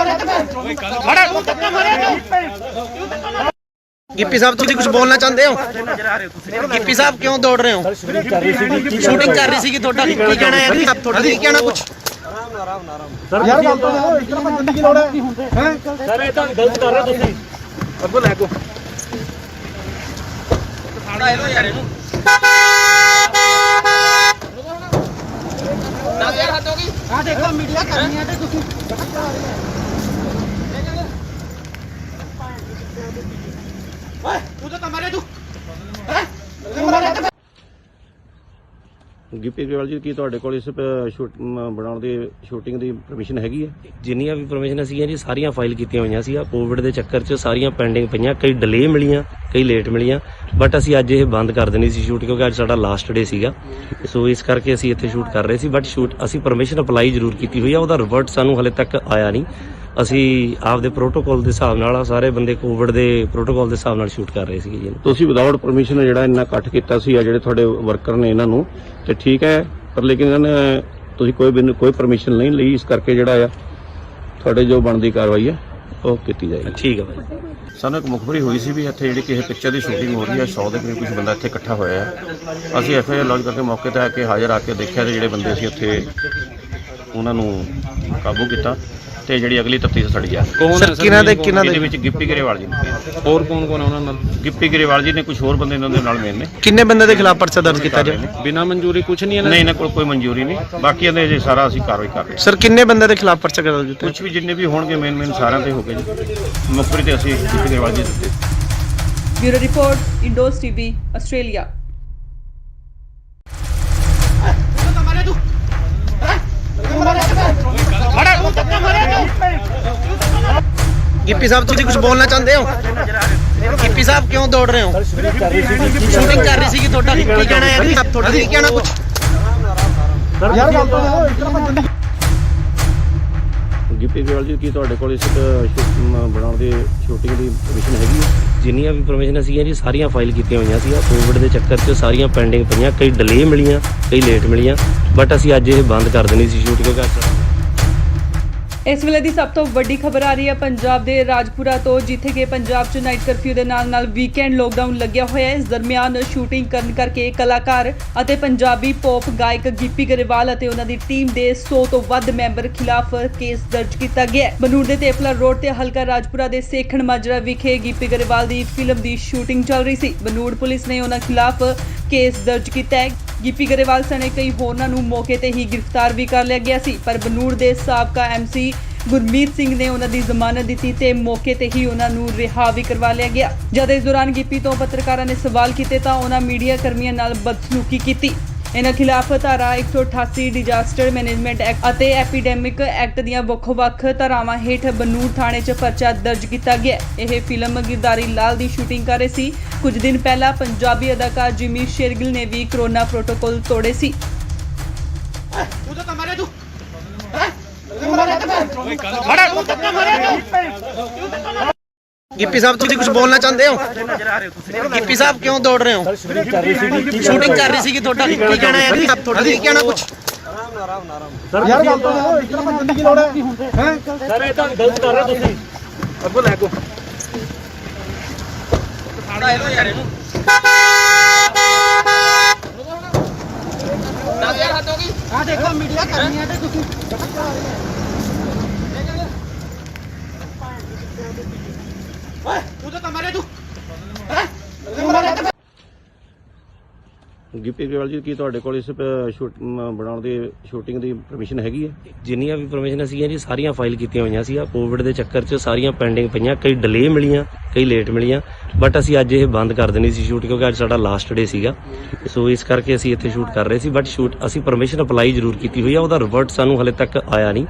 [SPEAKER 1] ਗਿੱਪੀ ਸਾਹਿਬ ਤੁਸੀਂ ਕੁਝ ਬੋਲਣਾ ਚਾਹੁੰਦੇ ਹੋ? ਗਿੱਪੀ ਸਾਹਿਬ ਕਿਉਂ ਦੌੜ ਰਹੇ ਹੋ? ਸ਼ੂਟਿੰਗ ਕਰ ਰਹੀ ਸੀਗੀ, ਤੁਹਾਡਾ ਕੀ ਕਹਿਣਾ ਹੈ? ਤੁਹਾਡਾ ਕੀ ਕਹਿਣਾ ਕੁਝ?
[SPEAKER 5] ਯਾਰ ਗੱਲ ਤਾਂ ਇਸ ਤਰ੍ਹਾਂ ਭੱਜਣ ਦੀ ਲੋੜ ਹੈ? ਸਰ ਇਹ ਤਾਂ ਗਲਤ ਕਰ ਰਹੇ ਤੁਸੀਂ। ਅੱਗੋਂ ਲੈ ਕੋ ਖਾਣਾ ਇਹਨੂੰ ਯਾਰ ਇਹਨੂੰ 10,000 ਹੱਦ ਹੋ ਗਈ। ਆ ਦੇਖੋ ਮੀਡੀਆ ਕਰਨੀ ਹੈ ਤੇ ਤੁਸੀਂ ਓਏ ਤੂੰ ਤਾਂ ਮਾਰੇ ਤੂੰ
[SPEAKER 2] ਗਿੱਪੀ ਗਰੇਵਾਲ ਜੀ ਕੀ ਤੁਹਾਡੇ ਕੋਲ ਇਸ ਬਣਾਉਣ ਦੀ ਸ਼ੂਟਿੰਗ ਦੀ ਪਰਮਿਸ਼ਨ ਹੈਗੀ ਹੈ?
[SPEAKER 3] ਜਿੰਨੀਆਂ ਵੀ ਪਰਮਿਸ਼ਨ ਸੀਗੀਆਂ ਜੀ ਸਾਰੀਆਂ ਫਾਈਲ ਕੀਤੀਆਂ ਹੋਈਆਂ ਸੀ। ਕੋਵਿਡ ਦੇ ਚੱਕਰ 'ਚ ਸਾਰੀਆਂ ਪੈਂਡਿੰਗ ਪਈਆਂ, ਕਈ ਡਿਲੇ ਮਿਲੀਆਂ, ਕਈ ਲੇਟ ਮਿਲੀਆਂ, ਬਟ ਅਸੀਂ ਅੱਜ ਇਹ ਬੰਦ ਕਰ ਦੇਣੀ ਸੀ ਸ਼ੂਟ, ਕਿਉਂਕਿ ਅੱਜ ਸਾਡਾ ਲਾਸਟ ਡੇ ਸੀਗਾ। ਸੋ ਇਸ ਕਰਕੇ ਅਸੀਂ ਇੱਥੇ ਸ਼ੂਟ ਕਰ ਰਹੇ ਸੀ, ਬਟ ਸ਼ੂਟ ਅਸੀਂ ਪਰਮਿਸ਼ਨ ਅਪਲਾਈ ਜ਼ਰੂਰ ਕੀਤੀ ਹੋਈ ਆ, ਉਹਦਾ ਰਿਵਰਟ ਸਾਨੂੰ ਹਲੇ ਤੱਕ ਆਇਆ ਨਹੀਂ। ਅਸੀਂ ਆਪਦੇ ਪ੍ਰੋਟੋਕਾਲ ਦੇ ਹਿਸਾਬ ਨਾਲ ਸਾਰੇ ਬੰਦੇ ਕੋਵਿਡ ਦੇ ਪ੍ਰੋਟੋਕਾਲ ਦੇ ਹਿਸਾਬ ਨਾਲ ਸ਼ੂਟ ਕਰ ਰਹੇ ਸੀਗੇ ਜੀ।
[SPEAKER 2] ਤੁਸੀਂ ਵਿਦਆਊਟ ਪਰਮਿਸ਼ਨ ਜਿਹੜਾ ਇੰਨਾ ਇਕੱਠ ਕੀਤਾ ਸੀ ਆ ਜਿਹੜੇ ਤੁਹਾਡੇ ਵਰਕਰ ਨੇ ਇਹਨਾਂ ਨੂੰ, ਤੇ ਠੀਕ ਹੈ, ਪਰ ਲੇਕਿਨ ਇਹਨਾਂ ਨੇ ਤੁਸੀਂ ਕੋਈ ਪਰਮਿਸ਼ਨ ਨਹੀਂ ਲਈ, ਇਸ ਕਰਕੇ ਜਿਹੜਾ ਆ ਤੁਹਾਡੇ ਜੋ ਬਣਦੀ ਕਾਰਵਾਈ ਹੈ ਉਹ ਕੀਤੀ ਜਾਏਗੀ।
[SPEAKER 3] ਠੀਕ ਹੈ ਭਾਈ।
[SPEAKER 2] ਸਾਨੂੰ ਇੱਕ ਮੁਖਬਰੀ ਹੋਈ ਸੀ ਵੀ ਇੱਥੇ ਜਿਹੜੀ ਕਿਸੇ ਪਿਕਚਰ ਦੀ ਸ਼ੂਟਿੰਗ ਹੋ ਰਹੀ ਹੈ, 100 ਦੇ ਕਰੀਬ ਕੁਝ ਬੰਦਾ ਇੱਥੇ ਇਕੱਠਾ ਹੋਇਆ ਹੈ। ਅਸੀਂ ਐਫਆਈਆਰ ਲੌਂਚ ਕਰਕੇ ਮੌਕੇ ਤੇ ਆ ਕੇ ਹਾਜ਼ਰ ਆ ਕੇ ਦੇਖਿਆ ਤੇ ਜਿਹੜੇ ਬੰਦੇ ਸੀ ਉੱਥੇ ਉਹਨਾਂ ਨੂੰ ਕਾਬੂ ਕੀਤਾ ਤੇ ਜਿਹੜੀ ਅਗਲੀ ਤਫਤੀਸ਼ ਸਾਡੀ ਆ।
[SPEAKER 1] ਸਰ ਕਿਹਨਾਂ ਦੇ
[SPEAKER 2] ਇਹਦੇ ਵਿੱਚ ਗਿੱਪੀ ਗਰੇਵਾਲ ਜੀ ਨੇ,
[SPEAKER 6] ਹੋਰ ਕੌਣ ਕੌਣ ਆ ਉਹਨਾਂ ਨਾਲ?
[SPEAKER 2] ਗਿੱਪੀ ਗਰੇਵਾਲ ਜੀ ਨੇ, ਕੁਝ ਹੋਰ ਬੰਦੇ ਇਹਨਾਂ ਦੇ ਨਾਲ ਮੇਨ ਨੇ।
[SPEAKER 1] ਕਿੰਨੇ ਬੰਦੇ ਦੇ ਖਿਲਾਫ ਪਰਚਾ ਦਰਜ ਕੀਤਾ ਜਾਏ?
[SPEAKER 6] ਬਿਨਾਂ ਮਨਜ਼ੂਰੀ ਕੁਝ ਨਹੀਂ ਇਹਨਾਂ
[SPEAKER 2] ਨਹੀਂ, ਇਹਨਾਂ ਕੋਲ ਕੋਈ ਮਨਜ਼ੂਰੀ ਨਹੀਂ, ਬਾਕੀ ਇਹਦੇ ਜੇ ਸਾਰਾ ਅਸੀਂ ਕਾਰਵਾਈ ਕਰ ਰਹੇ ਹਾਂ।
[SPEAKER 1] ਸਰ ਕਿੰਨੇ ਬੰਦੇ ਦੇ ਖਿਲਾਫ ਪਰਚਾ ਦਰਜ ਕੀਤਾ?
[SPEAKER 2] ਕੁਝ ਵੀ ਜਿੰਨੇ ਵੀ ਹੋਣਗੇ ਮੇਨ ਸਾਰਿਆਂ ਤੇ ਹੋ ਗਏ ਜੀ। ਮੁਖਬਰੀ ਤੇ ਅਸੀਂ ਗਿੱਪੀ ਗਰੇਵਾਲ ਜੀ ਦਿੱਤੇ।
[SPEAKER 4] Bureau report, Indos TV, Australia.
[SPEAKER 1] Gippy sahib ਤੁਸੀਂ ਕੁਝ ਬੋਲਣਾ ਚਾਹੁੰਦੇ ਹੋ? ਗਿੱਪੀ ਸਾਹਿਬ ਕਿਉਂ ਦੌੜ ਰਹੇ ਹੋ? ਸ਼ੂਟਿੰਗ ਕਰ ਰਹੀ ਸੀਗੀ, ਤੁਹਾਡਾ ਕੀ ਕਹਿਣਾ ਹੈ? ਤੁਹਾਡਾ ਕੀ ਕਹਿਣਾ ਕੁਝ?
[SPEAKER 5] ਯਾਰ ਗੱਲ ਤਾਂ ਇਸ ਤਰ੍ਹਾਂ ਭੱਜਣ ਦੀ
[SPEAKER 2] ਗਿੱਪੀ ਗਰੇਵਾਲ ਜੀ ਕੀ ਤੁਹਾਡੇ ਕੋਲ ਇਸ ਬਣਾਉਣ ਦੀ ਸ਼ੂਟਿੰਗ ਦੀ ਪਰਮਿਸ਼ਨ ਹੈਗੀ ਹੈ?
[SPEAKER 3] ਜਿੰਨੀਆਂ ਵੀ ਪਰਮਿਸ਼ਨ ਸੀਗੀਆਂ ਜੀ ਸਾਰੀਆਂ ਫਾਈਲ ਕੀਤੀਆਂ ਹੋਈਆਂ ਸੀ। ਕੋਵਿਡ ਦੇ ਚੱਕਰ 'ਚ ਸਾਰੀਆਂ ਪੈਂਡਿੰਗ ਪਈਆਂ, ਕਈ ਡਿਲੇ ਮਿਲੀਆਂ, ਕਈ ਲੇਟ ਮਿਲੀਆਂ, ਬਟ ਅਸੀਂ ਅੱਜ ਇਹ ਬੰਦ ਕਰ ਦੇਣੀ ਸੀ ਸ਼ੂਟ ਕਿਉਂਕਿ
[SPEAKER 4] ਇਸ ਵੇਲੇ ਦੀ ਸਭ ਤੋਂ ਵੱਡੀ ਖਬਰ ਆ ਰਹੀ ਹੈ ਪੰਜਾਬ ਦੇ ਰਾਜਪੁਰਾ ਤੋਂ, ਜਿੱਥੇ ਕਿ ਪੰਜਾਬ 'ਚ ਨਾਈਟ ਕਰਫਿਊ ਦੇ ਨਾਲ ਵੀਕਐਂਡ ਲੋਕਡਾਊਨ ਲੱਗਿਆ ਹੋਇਆ ਹੈ। ਇਸ ਦਰਮਿਆਨ ਸ਼ੂਟਿੰਗ ਕਰਨ ਕਰਕੇ ਕਲਾਕਾਰ ਅਤੇ ਪੰਜਾਬੀ ਪੌਪ ਗਾਇਕ ਗਿੱਪੀ ਗਰੇਵਾਲ ਅਤੇ ਉਹਨਾਂ ਦੀ ਟੀਮ ਦੇ 100 ਤੋਂ ਵੱਧ ਮੈਂਬਰ ਖਿਲਾਫ ਕੇਸ ਦਰਜ ਕੀਤਾ ਗਿਆ ਹੈ। ਬਨੂੜ ਦੇ ਤੇਪਲਾ ਰੋਡ ਤੇ ਹਲਕਾ ਰਾਜਪੁਰਾ ਦੇ ਸੇਖਣ ਮਾਜਰਾ ਵਿਖੇ ਗਿੱਪੀ ਗਰੇਵਾਲ ਦੀ ਫਿਲਮ ਦੀ ਸ਼ੂਟਿੰਗ ਚੱਲ ਰਹੀ ਸੀ। ਬਨੂੜ ਪੁਲਿਸ ਨੇ ਉਹਨਾਂ ਖਿਲਾਫ ਕੇਸ ਦਰਜ ਕੀਤਾ ਹੈ। ਗਿੱਪੀ ਗਰੇਵਾਲ ਸਣੇ ਕਈ ਹੋਰਨਾਂ ਨੂੰ ਮੌਕੇ ਤੇ ਹੀ ਗ੍ਰਿਫਤਾਰ ਵੀ ਕਰ ਲਿਆ ਗਿਆ ਸੀ, ਪਰ ਬਨੂੜ ਦੇ ਸਾਬਕਾ ਐਮਸੀ ਗੁਰਮੀਤ ਸਿੰਘ ਨੇ ਉਹਨਾਂ ਦੀ ਜ਼ਮਾਨਤ ਦਿੱਤੀ ਤੇ ਮੌਕੇ ਤੇ ਹੀ ਉਹਨਾਂ ਨੂੰ ਰਿਹਾ ਵੀ ਕਰਵਾ ਲਿਆ ਗਿਆ। ਜਦ ਇਸ ਦੌਰਾਨ ਗਿੱਪੀ ਤੋਂ ਪੱਤਰਕਾਰਾਂ ਨੇ ਸਵਾਲ ਕੀਤੇ ਤਾਂ ਉਹਨਾਂ ਮੀਡੀਆ ਕਰਮੀਆਂ ਨਾਲ ਬਦਸਲੂਕੀ ਕੀਤੀ। ਇਹਨਾਂ ਖਿਲਾਫ ਧਾਰਾ 188 ਡਿਜ਼ਾਸਟਰ ਮੈਨੇਜਮੈਂਟ ਐਕਟ ਅਤੇ ਐਪੀਡੈਮਿਕ ਐਕਟ ਦੀਆਂ ਵੱਖ-ਵੱਖ ਧਾਰਾਵਾਂ ਹੇਠ ਬਨੂੜ ਥਾਣੇ 'ਚ ਪਰਚਾ ਦਰਜ ਕੀਤਾ ਗਿਆ। ਇਹ ਫਿਲਮ ਗਿਰਦਾਰੀ ਲਾਲ ਦੀ ਸ਼ੂਟਿੰਗ ਕਰ ਰਹੇ ਸੀ। ਕੁਝ ਦਿਨ ਪਹਿਲਾਂ ਪੰਜਾਬੀ ਅਦਾਕਾਰ ਜਿਮੀ ਸ਼ੇਰਗਿਲ ਨੇ ਵੀ ਕੋਰੋਨਾ ਪ੍ਰੋਟੋਕਾਲ ਤੋੜੇ ਸੀ।
[SPEAKER 1] गिप्पी साहब तुम कुछ बोलना चाहते हो? गिप्पी साहब क्यों दौड़ रहे हो? शूटिंग कर रही थी ਤੁਹਾਡਾ ਕੀ ਕਹਿਣਾ ਹੈ? ਆਪ ਤੁਹਾਡਾ ਕੀ ਕਹਿਣਾ ਕੁਝ?
[SPEAKER 5] ਯਾਰ ਗੱਲ ਤਾਂ ਇਸ ਤਰ੍ਹਾਂ ਭੱਜਣ ਦੀ ਲੋੜ ਹੈ? ਸਰ ਇਹ ਤਾਂ ਗਲਤ ਕਰ ਰਹੇ ਹੋ ਤੁਸੀਂ। ਅੱਗੋਂ ਲੈ ਕੋ ਸਾਡਾ ਇਹੋ ਯਾਰ ਇਹਨੂੰ 10000 ਹੱਦ ਹੋ ਗਈ। ਆ ਦੇਖੋ ਮੀਡੀਆ ਕਰਨੀ ਹੈ ਤੇ ਤੁਸੀਂ ਓਏ ਤੂੰ ਤਾਂ ਮਾਰੇ ਤੂੰ
[SPEAKER 2] ਗਿੱਪੀ ਗਰੇਵਾਲ ਜੀ ਕੀ ਤੁਹਾਡੇ ਕੋਲ ਇਸ ਬਣਾਉਣ ਦੀ ਸ਼ੂਟਿੰਗ ਦੀ ਪਰਮਿਸ਼ਨ ਹੈਗੀ ਹੈ?
[SPEAKER 3] ਜਿੰਨੀਆਂ ਵੀ ਪਰਮਿਸ਼ਨ ਸੀਗੀਆਂ ਜੀ ਸਾਰੀਆਂ ਫਾਈਲ ਕੀਤੀਆਂ ਹੋਈਆਂ ਸੀ। ਕੋਵਿਡ ਦੇ ਚੱਕਰ 'ਚ ਸਾਰੀਆਂ ਪੈਂਡਿੰਗ ਪਈਆਂ, ਕਈ ਡਿਲੇ ਮਿਲੀਆਂ, ਕਈ ਲੇਟ ਮਿਲੀਆਂ, ਬਟ ਅਸੀਂ ਅੱਜ ਇਹ ਬੰਦ ਕਰ ਦੇਣੀ ਸੀ ਸ਼ੂਟ ਕਿਉਂਕਿ ਅੱਜ ਸਾਡਾ ਲਾਸਟ ਡੇ ਸੀਗਾ। ਸੋ ਇਸ ਕਰਕੇ ਅਸੀਂ ਇੱਥੇ ਸ਼ੂਟ ਕਰ ਰਹੇ ਸੀ, ਬਟ ਸ਼ੂਟ ਅਸੀਂ ਪਰਮਿਸ਼ਨ ਅਪਲਾਈ ਜ਼ਰੂਰ ਕੀਤੀ ਹੋਈ ਆ, ਉਹਦਾ ਰਿਵਰਟ ਸਾਨੂੰ ਹਲੇ ਤੱਕ ਆਇਆ ਨਹੀਂ।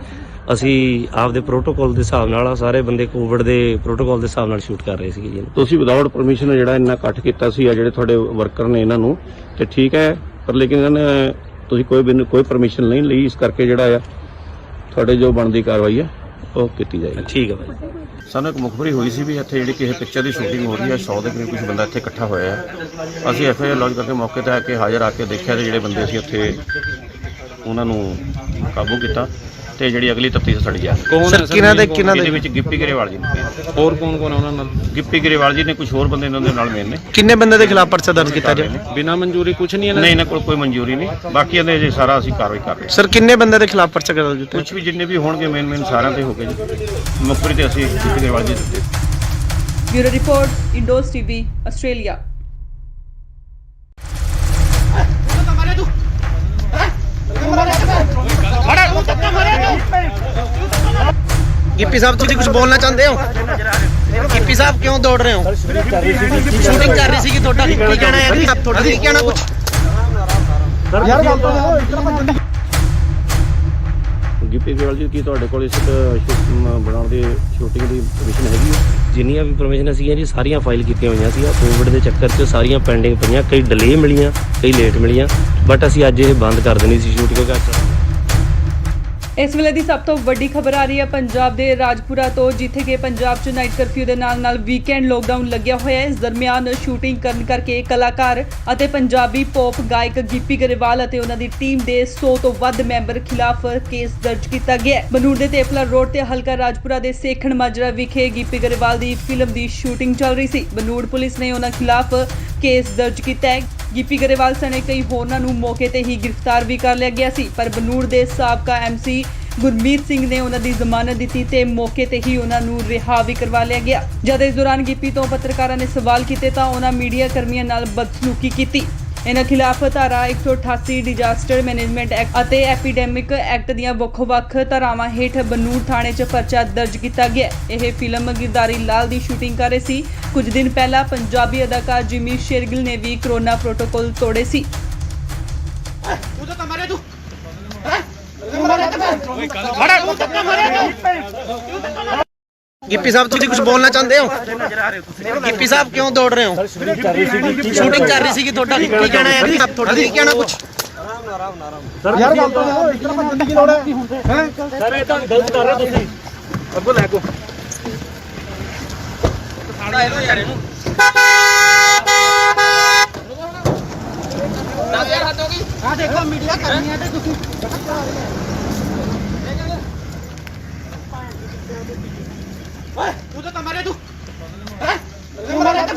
[SPEAKER 3] ਅਸੀਂ ਆਪਦੇ ਪ੍ਰੋਟੋਕਾਲ ਦੇ ਹਿਸਾਬ ਨਾਲ ਸਾਰੇ ਬੰਦੇ ਕੋਵਿਡ ਦੇ ਪ੍ਰੋਟੋਕਾਲ ਦੇ ਹਿਸਾਬ ਨਾਲ ਸ਼ੂਟ ਕਰ ਰਹੇ ਸੀਗੇ ਜੀ।
[SPEAKER 2] ਤੁਸੀਂ ਵਿਦਆਊਟ ਪਰਮਿਸ਼ਨ ਜਿਹੜਾ ਇੰਨਾ ਇਕੱਠ ਕੀਤਾ ਸੀ ਆ ਜਿਹੜੇ ਤੁਹਾਡੇ ਵਰਕਰ ਨੇ ਇਹਨਾਂ ਨੂੰ, ਤੇ ਠੀਕ ਹੈ, ਪਰ ਲੇਕਿਨ ਇਹਨਾਂ ਨੇ ਤੁਸੀਂ ਕੋਈ ਪਰਮਿਸ਼ਨ ਨਹੀਂ ਲਈ, ਇਸ ਕਰਕੇ ਜਿਹੜਾ ਆ ਤੁਹਾਡੇ ਜੋ ਬਣਦੀ ਕਾਰਵਾਈ ਹੈ ਉਹ ਕੀਤੀ ਜਾਏਗੀ।
[SPEAKER 3] ਠੀਕ ਹੈ ਭਾਈ।
[SPEAKER 2] ਸਾਨੂੰ ਇੱਕ ਮੁਖਬਰੀ ਹੋਈ ਸੀ ਵੀ ਇੱਥੇ ਜਿਹੜੀ ਕਿਸੇ ਪਿਕਚਰ ਦੀ ਸ਼ੂਟਿੰਗ ਹੋ ਰਹੀ ਹੈ, 100 ਦੇ ਕਰੀਬ ਕੁਝ ਬੰਦਾ ਇੱਥੇ ਇਕੱਠਾ ਹੋਇਆ ਹੈ। ਅਸੀਂ ਐਫਆਈਆਰ ਲੌਂਚ ਕਰਕੇ ਮੌਕੇ ਤੇ ਆ ਕੇ ਹਾਜ਼ਰ ਆ ਕੇ ਦੇਖਿਆ ਤੇ ਜਿਹੜੇ ਬੰਦੇ ਸੀ ਉੱਥੇ ਉਹਨਾਂ ਨੂੰ ਕਾਬੂ ਕੀਤਾ ਤੇ ਜਿਹੜੀ ਅਗਲੀ ਤਫਤੀਸ਼ ਸਾਡੀ ਜਾ
[SPEAKER 6] ਕੌਣ ਹੈ
[SPEAKER 2] ਇਹਦੇ ਵਿੱਚ ਗਿੱਪੀ ਗਰੇਵਾਲ ਜੀ ਨੇ।
[SPEAKER 6] ਹੋਰ ਕੌਣ ਕੌਣ ਹੈ ਉਹਨਾਂ ਨਾਲ?
[SPEAKER 2] ਗਿੱਪੀ ਗਰੇਵਾਲ ਜੀ ਨੇ, ਕੁਝ ਹੋਰ ਬੰਦੇ ਇਹਨਾਂ ਦੇ ਨਾਲ ਮੇਨ ਨੇ।
[SPEAKER 1] ਕਿੰਨੇ ਬੰਦੇ ਦੇ ਖਿਲਾਫ ਪਰਚਾ ਦਰਜ ਕੀਤਾ ਜੀ?
[SPEAKER 6] ਬਿਨਾਂ ਮਨਜ਼ੂਰੀ ਕੁਝ ਨਹੀਂ
[SPEAKER 2] ਨਹੀਂ, ਇਹਨਾਂ ਕੋਲ ਕੋਈ ਮਨਜ਼ੂਰੀ ਨਹੀਂ। ਬਾਕੀ ਇਹਦੇ ਜੇ ਸਾਰਾ ਅਸੀਂ ਕਾਰਵਾਈ ਕਰ ਰਹੇ
[SPEAKER 1] ਸਰ ਕਿੰਨੇ ਬੰਦੇ ਦੇ ਖਿਲਾਫ ਪਰਚਾ ਦਰਜ ਕੀਤਾ?
[SPEAKER 2] ਕੁਝ ਵੀ ਜਿੰਨੇ ਵੀ ਹੋਣਗੇ ਮੇਨ ਸਾਰਿਆਂ ਤੇ ਹੋ ਗਏ ਜੀ। ਮੁਖਬਰੀ ਤੇ ਅਸੀਂ ਗਿੱਪੀ ਗਰੇਵਾਲ ਜੀ ਦਿੱਤੇ।
[SPEAKER 4] Bureau report, Indos TV, Australia.
[SPEAKER 1] Gippy sahab तुम कुछ बोलना चाहते हो? गिप्पी साहब क्यों दौड़ रहे हो? शूटिंग कर रही थी ਤੁਹਾਡਾ ਕੀ ਕਹਿਣਾ ਹੈ? ਆਪ ਤੁਹਾਡਾ ਕੀ ਕਹਿਣਾ ਕੁਝ?
[SPEAKER 5] ਯਾਰ ਗੱਲ ਤਾਂ ਇਸ ਤਰ੍ਹਾਂ ਭੱਜਣ ਦੀ
[SPEAKER 2] ਗਿੱਪੀ ਗਰੇਵਾਲ ਜੀ ਕੀ ਤੁਹਾਡੇ ਕੋਲ ਇਸ ਬਣਾਉਣ ਦੀ ਸ਼ੂਟਿੰਗ ਦੀ ਪਰਮਿਸ਼ਨ ਹੈਗੀ ਹੈ?
[SPEAKER 3] ਜਿੰਨੀਆਂ ਵੀ ਪਰਮਿਸ਼ਨ ਸੀਗੀਆਂ ਜੀ ਸਾਰੀਆਂ ਫਾਈਲ ਕੀਤੀਆਂ ਹੋਈਆਂ ਸੀ। ਕੋਵਿਡ ਦੇ ਚੱਕਰ 'ਚ ਸਾਰੀਆਂ ਪੈਂਡਿੰਗ ਪਈਆਂ, ਕਈ ਡਿਲੇ ਮਿਲੀਆਂ, ਕਈ ਲੇਟ ਮਿਲੀਆਂ, ਬਟ ਅਸੀਂ ਅੱਜ ਇਹ ਬੰਦ ਕਰ ਦੇਣੀ ਸੀ ਸ਼ੂਟ ਕਿਉਂਕਿ
[SPEAKER 4] ਇਸ ਵੇਲੇ ਦੀ ਸਭ ਤੋਂ ਵੱਡੀ ਖਬਰ ਆ ਰਹੀ ਹੈ ਪੰਜਾਬ ਦੇ ਰਾਜਪੁਰਾ ਤੋਂ, ਜਿੱਥੇ ਕਿ ਪੰਜਾਬ 'ਚ ਨਾਈਟ ਕਰਫਿਊ ਦੇ ਨਾਲ ਵੀਕਐਂਡ ਲੋਕਡਾਊਨ ਲੱਗਿਆ ਹੋਇਆ ਹੈ। ਇਸ ਦਰਮਿਆਨ ਸ਼ੂਟਿੰਗ ਕਰਨ ਕਰਕੇ ਕਲਾਕਾਰ ਅਤੇ ਪੰਜਾਬੀ ਪੌਪ ਗਾਇਕ ਗਿੱਪੀ ਗਰੇਵਾਲ ਅਤੇ ਉਹਨਾਂ ਦੀ ਟੀਮ ਦੇ 100 ਤੋਂ ਵੱਧ ਮੈਂਬਰ ਖਿਲਾਫ ਕੇਸ ਦਰਜ ਕੀਤਾ ਗਿਆ ਹੈ। ਬਨੂੜ ਦੇ ਤੇਪਲਾ ਰੋਡ ਤੇ ਹਲਕਾ ਰਾਜਪੁਰਾ ਦੇ ਸੇਖਣ ਮਾਜਰਾ ਵਿਖੇ ਗਿੱਪੀ ਗਰੇਵਾਲ ਦੀ ਫਿਲਮ ਦੀ ਸ਼ੂਟਿੰਗ ਚੱਲ ਰਹੀ ਸੀ। ਬਨੂੜ ਪੁਲਿਸ ਨੇ ਉਹਨਾਂ ਖਿਲਾਫ ਕੇਸ ਦਰਜ ਕੀਤਾ ਹੈ। ਗਿੱਪੀ ਗਰੇਵਾਲ ਸਣੇ ਕਈ ਹੋਰਨਾਂ ਨੂੰ ਮੌਕੇ ਤੇ ਹੀ ਗ੍ਰਿਫਤਾਰ ਵੀ ਕਰ ਲਿਆ ਗਿਆ ਸੀ, ਪਰ ਬਨੂੜ ਦੇ ਸਾਬਕਾ ਐਮਸੀ ਗੁਰਮੀਤ ਸਿੰਘ ਨੇ ਉਹਨਾਂ ਦੀ ਜ਼ਮਾਨਤ ਦਿੱਤੀ ਤੇ ਮੌਕੇ ਤੇ ਹੀ ਉਹਨਾਂ ਨੂੰ ਰਿਹਾ ਵੀ ਕਰਵਾ ਲਿਆ ਗਿਆ। ਜਦ ਇਸ ਦੌਰਾਨ ਗਿੱਪੀ ਤੋਂ ਪੱਤਰਕਾਰਾਂ ਨੇ ਸਵਾਲ ਕੀਤੇ ਤਾਂ ਉਹਨਾਂ ਮੀਡੀਆ ਕਰਮੀਆਂ ਨਾਲ ਬਦਸਲੂਕੀ ਕੀਤੀ। ਇਹਨਾਂ ਖਿਲਾਫ ਧਾਰਾ 188 ਡਿਜ਼ਾਸਟਰ ਮੈਨੇਜਮੈਂਟ ਐਕਟ ਅਤੇ ਐਪੀਡੈਮਿਕ ਐਕਟ ਦੀਆਂ ਵੱਖ-ਵੱਖ ਧਾਰਾਵਾਂ ਹੇਠ ਬਨੂੜ ਥਾਣੇ 'ਚ ਪਰਚਾ ਦਰਜ ਕੀਤਾ ਗਿਆ। ਇਹ ਫਿਲਮ ਗਿਰਦਾਰੀ ਲਾਲ ਦੀ ਸ਼ੂਟਿੰਗ ਕਰ ਰਹੇ ਸੀ। ਕੁਝ ਦਿਨ ਪਹਿਲਾਂ ਪੰਜਾਬੀ ਅਦਾਕਾਰ ਜਿਮੀ ਸ਼ੇਰਗਿਲ ਨੇ ਵੀ ਕੋਰੋਨਾ ਪ੍ਰੋਟੋਕਾਲ ਤੋੜੇ ਸੀ।
[SPEAKER 5] ਤੂੰ ਤਾਂ ਮਾਰੇ ਤੂੰ
[SPEAKER 1] गिप्पी साहब तुम कुछ बोलना चाहते हो? गिप्पी साहब क्यों दौड़ रहे हो? शूटिंग कर रही थी ਤੁਹਾਡਾ ਕੀ ਕਹਿਣਾ ਹੈ? ਆਪ ਤੁਹਾਡਾ ਕੀ ਕਹਿਣਾ ਕੁਝ?
[SPEAKER 5] ਸਰ ਯਾਰ ਗੱਲ ਤਾਂ ਇਤਨਾ ਭੱਜਣ ਦੀ ਲੋੜ ਹੈ ਹੈ ਸਰ ਇਹ ਤਾਂ ਗਲਤ ਕਰ ਰਹੇ ਹੋ ਤੁਸੀਂ ਅੱਗੋਂ ਲੈ ਕੋ
[SPEAKER 1] ਸਾੜਾ ਇਹਨੂੰ ਯਾਰ ਇਹਨੂੰ 10000 ਹੱਦ ਹੋ ਗਈ ਆ ਦੇਖੋ ਮੀਡੀਆ ਕਰਨੀ ਹੈ ਤੇ ਤੁਸੀਂ ਓਏ ਤੂੰ ਤਾਂ ਮਾਰਿਆ ਤੂੰ ਹੈ ਤੂੰ ਮਾਰਿਆ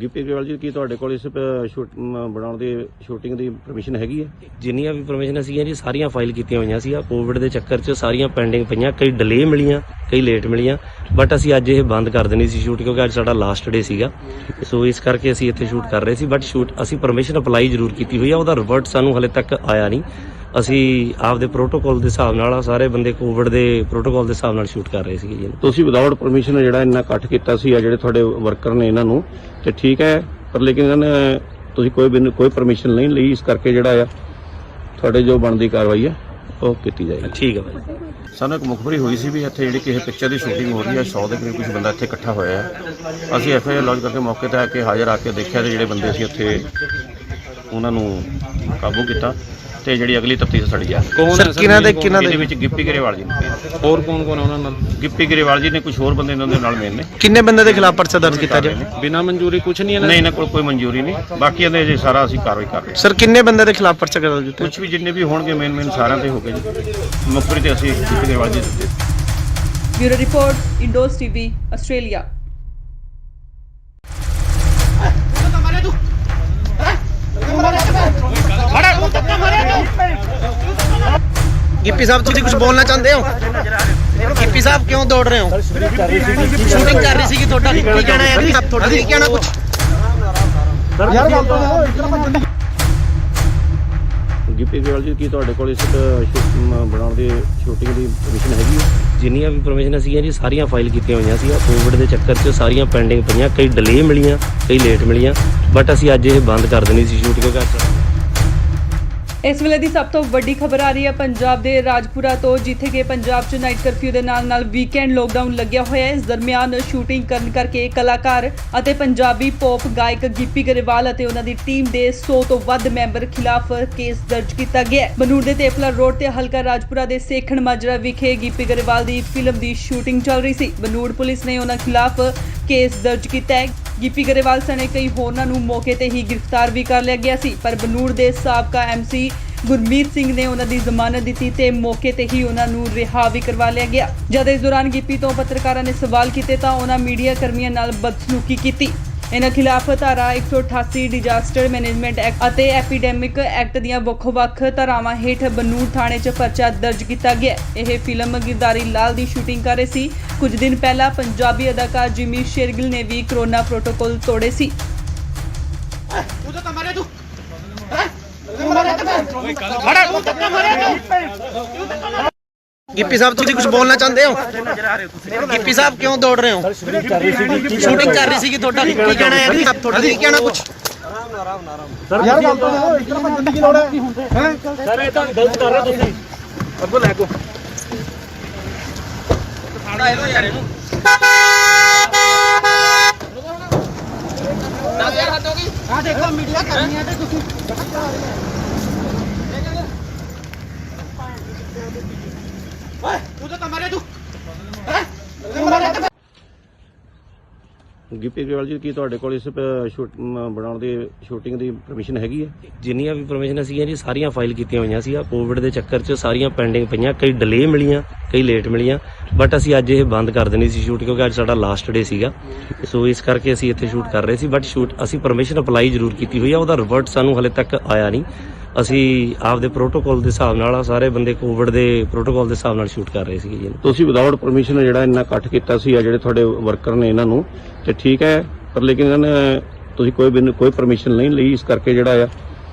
[SPEAKER 2] ਗਿੱਪੀ ਗਰੇਵਾਲ ਜੀ ਕੀ ਤੁਹਾਡੇ ਕੋਲ ਇਸ ਬਣਾਉਣ ਦੀ ਸ਼ੂਟਿੰਗ ਦੀ ਪਰਮਿਸ਼ਨ ਹੈਗੀ ਹੈ?
[SPEAKER 3] ਜਿੰਨੀਆਂ ਵੀ ਪਰਮਿਸ਼ਨ ਸੀਗੀਆਂ ਜੀ ਸਾਰੀਆਂ ਫਾਈਲ ਕੀਤੀਆਂ ਹੋਈਆਂ ਸੀ। ਕੋਵਿਡ ਦੇ ਚੱਕਰ 'ਚ ਸਾਰੀਆਂ ਪੈਂਡਿੰਗ ਪਈਆਂ, ਕਈ ਡਿਲੇ ਮਿਲੀਆਂ, ਕਈ ਲੇਟ ਮਿਲੀਆਂ, ਬਟ ਅਸੀਂ ਅੱਜ ਇਹ ਬੰਦ ਕਰ ਦੇਣੀ ਸੀ ਸ਼ੂਟ ਕਿਉਂਕਿ ਅੱਜ ਸਾਡਾ ਲਾਸਟ ਡੇ ਸੀਗਾ। ਸੋ ਇਸ ਕਰਕੇ ਅਸੀਂ ਇੱਥੇ ਸ਼ੂਟ ਕਰ ਰਹੇ ਸੀ, ਬਟ ਸ਼ੂਟ ਅਸੀਂ ਪਰਮਿਸ਼ਨ ਅਪਲਾਈ ਜ਼ਰੂਰ ਕੀਤੀ ਹੋਈ ਆ, ਉਹਦਾ ਰਿਵਰਟ ਸਾਨੂੰ ਹਲੇ ਤੱਕ ਆਇਆ ਨਹੀਂ। ਅਸੀਂ ਆਪਦੇ ਪ੍ਰੋਟੋਕਾਲ ਦੇ ਹਿਸਾਬ ਨਾਲ ਸਾਰੇ ਬੰਦੇ ਕੋਵਿਡ ਦੇ ਪ੍ਰੋਟੋਕਾਲ ਦੇ ਹਿਸਾਬ ਨਾਲ ਸ਼ੂਟ ਕਰ ਰਹੇ ਸੀਗੇ ਜੀ।
[SPEAKER 2] ਤੁਸੀਂ ਵਿਦਆਊਟ ਪਰਮਿਸ਼ਨ ਜਿਹੜਾ ਇੰਨਾ ਇਕੱਠ ਕੀਤਾ ਸੀ ਆ ਜਿਹੜੇ ਤੁਹਾਡੇ ਵਰਕਰ ਨੇ ਇਹਨਾਂ ਨੂੰ ਤੇ ਠੀਕ ਹੈ, ਪਰ ਲੇਕਿਨ ਇਹਨਾਂ ਨੇ ਤੁਸੀਂ ਕੋਈ ਪਰਮਿਸ਼ਨ ਨਹੀਂ ਲਈ, ਇਸ ਕਰਕੇ ਜਿਹੜਾ ਆ ਤੁਹਾਡੇ ਜੋ ਬਣਦੀ ਕਾਰਵਾਈ ਹੈ ਉਹ ਕੀਤੀ ਜਾਏਗੀ।
[SPEAKER 3] ਠੀਕ ਹੈ ਭਾਈ।
[SPEAKER 2] ਸਾਨੂੰ ਇੱਕ ਮੁਖਬਰੀ ਹੋਈ ਸੀ ਵੀ ਇੱਥੇ ਜਿਹੜੀ ਕਿਸੇ ਪਿਕਚਰ ਦੀ ਸ਼ੂਟਿੰਗ ਹੋ ਰਹੀ ਹੈ, 100 ਦੇ ਕਰੀਬ ਕੁਝ ਬੰਦਾ ਇੱਥੇ ਇਕੱਠਾ ਹੋਇਆ ਹੈ। ਅਸੀਂ ਐਫਆਈਆਰ ਲੌਂਚ ਕਰਕੇ ਮੌਕੇ ਤੇ ਆ ਕੇ ਹਾਜ਼ਰ ਆ ਕੇ ਦੇਖਿਆ ਤੇ ਜਿਹੜੇ ਬੰਦੇ ਸੀ ਉੱਥੇ ਉਹਨਾਂ ਨੂੰ ਕਾਬੂ ਕੀਤਾ ਤੇ ਜਿਹੜੀ ਅਗਲੀ ਤਫਤੀਸ਼ ਸਾਡੀ ਜਾ
[SPEAKER 6] ਕੌਣ ਹੈ ਸਰ?
[SPEAKER 2] ਇਹਦੇ ਵਿੱਚ ਗਿੱਪੀ ਗਰੇਵਾਲ ਜੀ ਨੇ,
[SPEAKER 6] ਹੋਰ ਕੌਣ ਕੌਣ ਹੈ ਉਹਨਾਂ ਨਾਲ?
[SPEAKER 2] ਗਿੱਪੀ ਗਰੇਵਾਲ ਜੀ ਨੇ, ਕੁਝ ਹੋਰ ਬੰਦੇ ਇਹਨਾਂ ਦੇ ਨਾਲ ਮੇਨ ਨੇ।
[SPEAKER 1] ਕਿੰਨੇ ਬੰਦੇ ਦੇ ਖਿਲਾਫ ਪਰਚਾ ਦਰਜ ਕੀਤਾ ਜੀ?
[SPEAKER 6] ਬਿਨਾਂ ਮਨਜ਼ੂਰੀ ਕੁਝ ਨਹੀਂ
[SPEAKER 2] ਨਹੀਂ, ਇਹਨਾਂ ਕੋਲ ਕੋਈ ਮਨਜ਼ੂਰੀ ਨਹੀਂ। ਬਾਕੀ ਇਹਦੇ ਜੇ ਸਾਰਾ ਅਸੀਂ ਕਾਰਵਾਈ ਕਰ ਰਹੇ
[SPEAKER 1] ਸਰ ਕਿੰਨੇ ਬੰਦੇ ਦੇ ਖਿਲਾਫ ਪਰਚਾ ਦਰਜ ਕੀਤਾ?
[SPEAKER 2] ਕੁਝ ਵੀ ਜਿੰਨੇ ਵੀ ਹੋਣਗੇ ਮੇਨ ਸਾਰਿਆਂ ਤੇ ਹੋ ਗਏ ਜੀ। ਮੁਖਬਰੀ ਤੇ ਅਸੀਂ ਗਿੱਪੀ ਗਰੇਵਾਲ ਜੀ ਦਿੱਤੇ।
[SPEAKER 4] Bureau report, Indos TV, Australia.
[SPEAKER 1] Gippy sahib ਤੁਸੀਂ ਕੁਝ ਬੋਲਣਾ ਚਾਹੁੰਦੇ ਹੋ? ਗਿੱਪੀ ਸਾਹਿਬ ਕਿਉਂ ਦੌੜ ਰਹੇ ਹੋ? ਸ਼ੂਟਿੰਗ ਕਰ ਰਹੀ ਸੀਗੀ, ਤੁਹਾਡਾ ਕੀ ਕਹਿਣਾ ਹੈ? ਤੁਹਾਡਾ ਕੀ ਕਹਿਣਾ ਕੁਝ?
[SPEAKER 5] ਸਰ ਯਾਰ ਗੱਲ ਤਾਂ ਇਤਨਾ ਭੱਜਣ ਦੀ
[SPEAKER 2] ਗਿੱਪੀ ਗਰੇਵਾਲ ਜੀ ਕੀ ਤੁਹਾਡੇ ਕੋਲ ਇਸ ਬਣਾਉਣ ਦੀ ਸ਼ੂਟਿੰਗ ਦੀ ਪਰਮਿਸ਼ਨ ਹੈਗੀ ਹੈ?
[SPEAKER 3] ਜਿੰਨੀਆਂ ਵੀ ਪਰਮਿਸ਼ਨ ਸੀਗੀਆਂ ਜੀ ਸਾਰੀਆਂ ਫਾਈਲ ਕੀਤੀਆਂ ਹੋਈਆਂ ਸੀ। ਕੋਵਿਡ ਦੇ ਚੱਕਰ 'ਚ ਸਾਰੀਆਂ ਪੈਂਡਿੰਗ ਪਈਆਂ, ਕਈ ਡਿਲੇ ਮਿਲੀਆਂ, ਕਈ ਲੇਟ ਮਿਲੀਆਂ, ਬਟ ਅਸੀਂ ਅੱਜ ਇਹ ਬੰਦ ਕਰ ਦੇਣੀ ਸੀ ਸ਼ੂਟ ਕਿਉਂਕਿ
[SPEAKER 4] ਇਸ ਵੇਲੇ ਦੀ ਸਭ ਤੋਂ ਵੱਡੀ ਖਬਰ ਆ ਰਹੀ ਹੈ ਪੰਜਾਬ ਦੇ ਰਾਜਪੁਰਾ ਤੋਂ, ਜਿੱਥੇ ਕਿ ਪੰਜਾਬ 'ਚ ਨਾਈਟ ਕਰਫਿਊ ਦੇ ਨਾਲ ਵੀਕਐਂਡ ਲੋਕਡਾਊਨ ਲੱਗਿਆ ਹੋਇਆ ਹੈ। ਇਸ ਦਰਮਿਆਨ ਸ਼ੂਟਿੰਗ ਕਰਨ ਕਰਕੇ ਕਲਾਕਾਰ ਅਤੇ ਪੰਜਾਬੀ ਪੌਪ ਗਾਇਕ ਗਿੱਪੀ ਗਰੇਵਾਲ ਅਤੇ ਉਹਨਾਂ ਦੀ ਟੀਮ ਦੇ 100 ਤੋਂ ਵੱਧ ਮੈਂਬਰ ਖਿਲਾਫ ਕੇਸ ਦਰਜ ਕੀਤਾ ਗਿਆ ਹੈ। ਬਨੂੜ ਦੇ ਤੇਫਲਾ ਰੋਡ ਤੇ ਹਲਕਾ ਰਾਜਪੁਰਾ ਦੇ ਸੇਖਣ ਮਾਜਰਾ ਵਿਖੇ ਗਿੱਪੀ ਗਰੇਵਾਲ ਦੀ ਫਿਲਮ ਦੀ ਸ਼ੂਟਿੰਗ ਚੱਲ ਰਹੀ ਸੀ। ਬਨੂੜ ਪੁਲਿਸ ਨੇ ਉਹਨਾਂ ਖਿਲਾਫ ਕੇਸ ਦਰਜ ਕੀਤਾ ਹੈ। ਗਿੱਪੀ ਗਰੇਵਾਲ ਸਣੇ ਕਈ ਹੋਰਨਾਂ ਨੂੰ ਮੌਕੇ ਤੇ ਹੀ ਗ੍ਰਿਫਤਾਰ ਵੀ ਕਰ ਲਿਆ ਗਿਆ ਸੀ, ਪਰ ਬਨੂੜ ਦੇ ਸਾਬਕਾ ਐਮਸੀ ਗੁਰਮੀਤ ਸਿੰਘ ਨੇ ਉਹਨਾਂ ਦੀ ਜ਼ਮਾਨਤ ਦਿੱਤੀ ਤੇ ਮੌਕੇ ਤੇ ਹੀ ਉਹਨਾਂ ਨੂੰ ਰਿਹਾ ਵੀ ਕਰਵਾ ਲਿਆ ਗਿਆ। ਜਦ ਇਸ ਦੌਰਾਨ ਗਿੱਪੀ ਤੋਂ ਪੱਤਰਕਾਰਾਂ ਨੇ ਸਵਾਲ ਕੀਤੇ ਤਾਂ ਉਹਨਾਂ ਮੀਡੀਆ ਕਰਮੀਆਂ ਨਾਲ ਬਦਸਲੂਕੀ ਕੀਤੀ। ਇਹਨਾਂ ਖਿਲਾਫ ਧਾਰਾ 188 ਡਿਜ਼ਾਸਟਰ ਮੈਨੇਜਮੈਂਟ ਐਕਟ ਅਤੇ ਐਪੀਡੈਮਿਕ ਐਕਟ ਦੀਆਂ ਵੱਖ-ਵੱਖ ਧਾਰਾਵਾਂ ਹੇਠ ਬਨੂੜ ਥਾਣੇ 'ਚ ਪਰਚਾ ਦਰਜ ਕੀਤਾ ਗਿਆ। ਇਹ ਫਿਲਮ ਗਿਰਦਾਰੀ ਲਾਲ ਦੀ ਸ਼ੂਟਿੰਗ ਕਰ ਰਹੇ ਸੀ। ਕੁਝ ਦਿਨ ਪਹਿਲਾਂ ਪੰਜਾਬੀ ਅਦਾਕਾਰ ਜਿਮੀ ਸ਼ੇਰਗਿਲ ਨੇ ਵੀ ਕਰੋਨਾ ਪ੍ਰੋਟੋਕਾਲ ਤੋੜੇ ਸੀ।
[SPEAKER 1] ਤੂੰ ਤਾਂ ਮਾਰਿਆ ਤੂੰ ਗਿੱਪੀ ਸਾਹਿਬ ਤੁਸੀਂ ਕੁਝ ਬੋਲਣਾ ਚਾਹੁੰਦੇ ਹੋ? ਗਿੱਪੀ ਸਾਹਿਬ ਕਿਉਂ ਦੌੜ ਰਹੇ ਹੋ? ਸ਼ੂਟਿੰਗ ਕਰ ਰਹੀ ਸੀਗੀ, ਤੁਹਾਡਾ ਕੀ ਕਹਿਣਾ ਹੈ? ਤੁਹਾਡਾ ਕੀ ਕਹਿਣਾ ਕੁਝ?
[SPEAKER 5] ਸਰ ਯਾਰ ਗੱਲ ਤਾਂ ਇਤਨਾ ਭੱਜਣ ਦੀ ਲੋੜ ਹੈ ਹੈ ਸਰ ਇਹ ਤਾਂ ਗਲਤ ਕਰ ਰਹੇ ਹੋ ਤੁਸੀਂ ਅੱਗੋਂ ਲੈ ਕੋ
[SPEAKER 1] ਸਾੜਾ ਇਹਨੂੰ ਯਾਰ ਇਹਨੂੰ 10000 ਹੱਦ ਹੋ ਗਈ। ਆ ਦੇਖੋ ਮੀਡੀਆ ਕਰਨੀ ਹੈ ਤੇ ਤੁਸੀਂ ਓਏ ਤੂੰ ਤਾਂ ਮਾਰਿਆ ਤੂੰ ਹੈ ਤੂੰ ਮਾਰਿਆ।
[SPEAKER 2] ਗਿੱਪੀ ਗਰੇਵਾਲ ਜੀ ਕੀ ਤੁਹਾਡੇ ਕੋਲ ਇਸ ਬਣਾਉਣ ਦੀ ਸ਼ੂਟਿੰਗ ਦੀ ਪਰਮਿਸ਼ਨ ਹੈਗੀ ਹੈ?
[SPEAKER 3] ਜਿੰਨੀਆਂ ਵੀ ਪਰਮਿਸ਼ਨ ਸੀਗੀਆਂ ਜੀ ਸਾਰੀਆਂ ਫਾਈਲ ਕੀਤੀਆਂ ਹੋਈਆਂ ਸੀ। ਕੋਵਿਡ ਦੇ ਚੱਕਰ 'ਚ ਸਾਰੀਆਂ ਪੈਂਡਿੰਗ ਪਈਆਂ, ਕਈ ਡਿਲੇ ਮਿਲੀਆਂ, ਕਈ ਲੇਟ ਮਿਲੀਆਂ, ਬਟ ਅਸੀਂ ਅੱਜ ਇਹ ਬੰਦ ਕਰ ਦੇਣੀ ਸੀ ਸ਼ੂਟ ਕਿਉਂਕਿ ਅੱਜ ਸਾਡਾ ਲਾਸਟ ਡੇ ਸੀਗਾ। ਸੋ ਇਸ ਕਰਕੇ ਅਸੀਂ ਇੱਥੇ ਸ਼ੂਟ ਕਰ ਰਹੇ ਸੀ, ਬਟ ਸ਼ੂਟ ਅਸੀਂ ਪਰਮਿਸ਼ਨ ਅਪਲਾਈ ਜ਼ਰੂਰ ਕੀਤੀ ਹੋਈ ਆ, ਉਹਦਾ ਰਿਵਰਟ ਸਾਨੂੰ ਹਲੇ ਤੱਕ ਆਇਆ ਨਹੀਂ। ਅਸੀਂ ਆਪਦੇ ਪ੍ਰੋਟੋਕਾਲ ਦੇ ਹਿਸਾਬ ਨਾਲ ਸਾਰੇ ਬੰਦੇ ਕੋਵਿਡ ਦੇ ਪ੍ਰੋਟੋਕਾਲ ਦੇ ਹਿਸਾਬ ਨਾਲ ਸ਼ੂਟ ਕਰ ਰਹੇ ਸੀਗੇ ਜੀ।
[SPEAKER 2] ਤੁਸੀਂ ਵਿਦਆਊਟ ਪਰਮਿਸ਼ਨ ਜਿਹੜਾ ਇੰਨਾ ਇਕੱਠ ਕੀਤਾ ਸੀ ਆ ਜਿਹੜੇ ਤੁਹਾਡੇ ਵਰਕਰ ਨੇ ਇਹਨਾਂ ਨੂੰ ਤੇ ਠੀਕ ਹੈ, ਪਰ ਲੇਕਿਨ ਇਹਨਾਂ ਨੇ ਤੁਸੀਂ ਕੋਈ ਪਰਮਿਸ਼ਨ ਨਹੀਂ ਲਈ, ਇਸ ਕਰਕੇ ਜਿਹੜਾ ਆ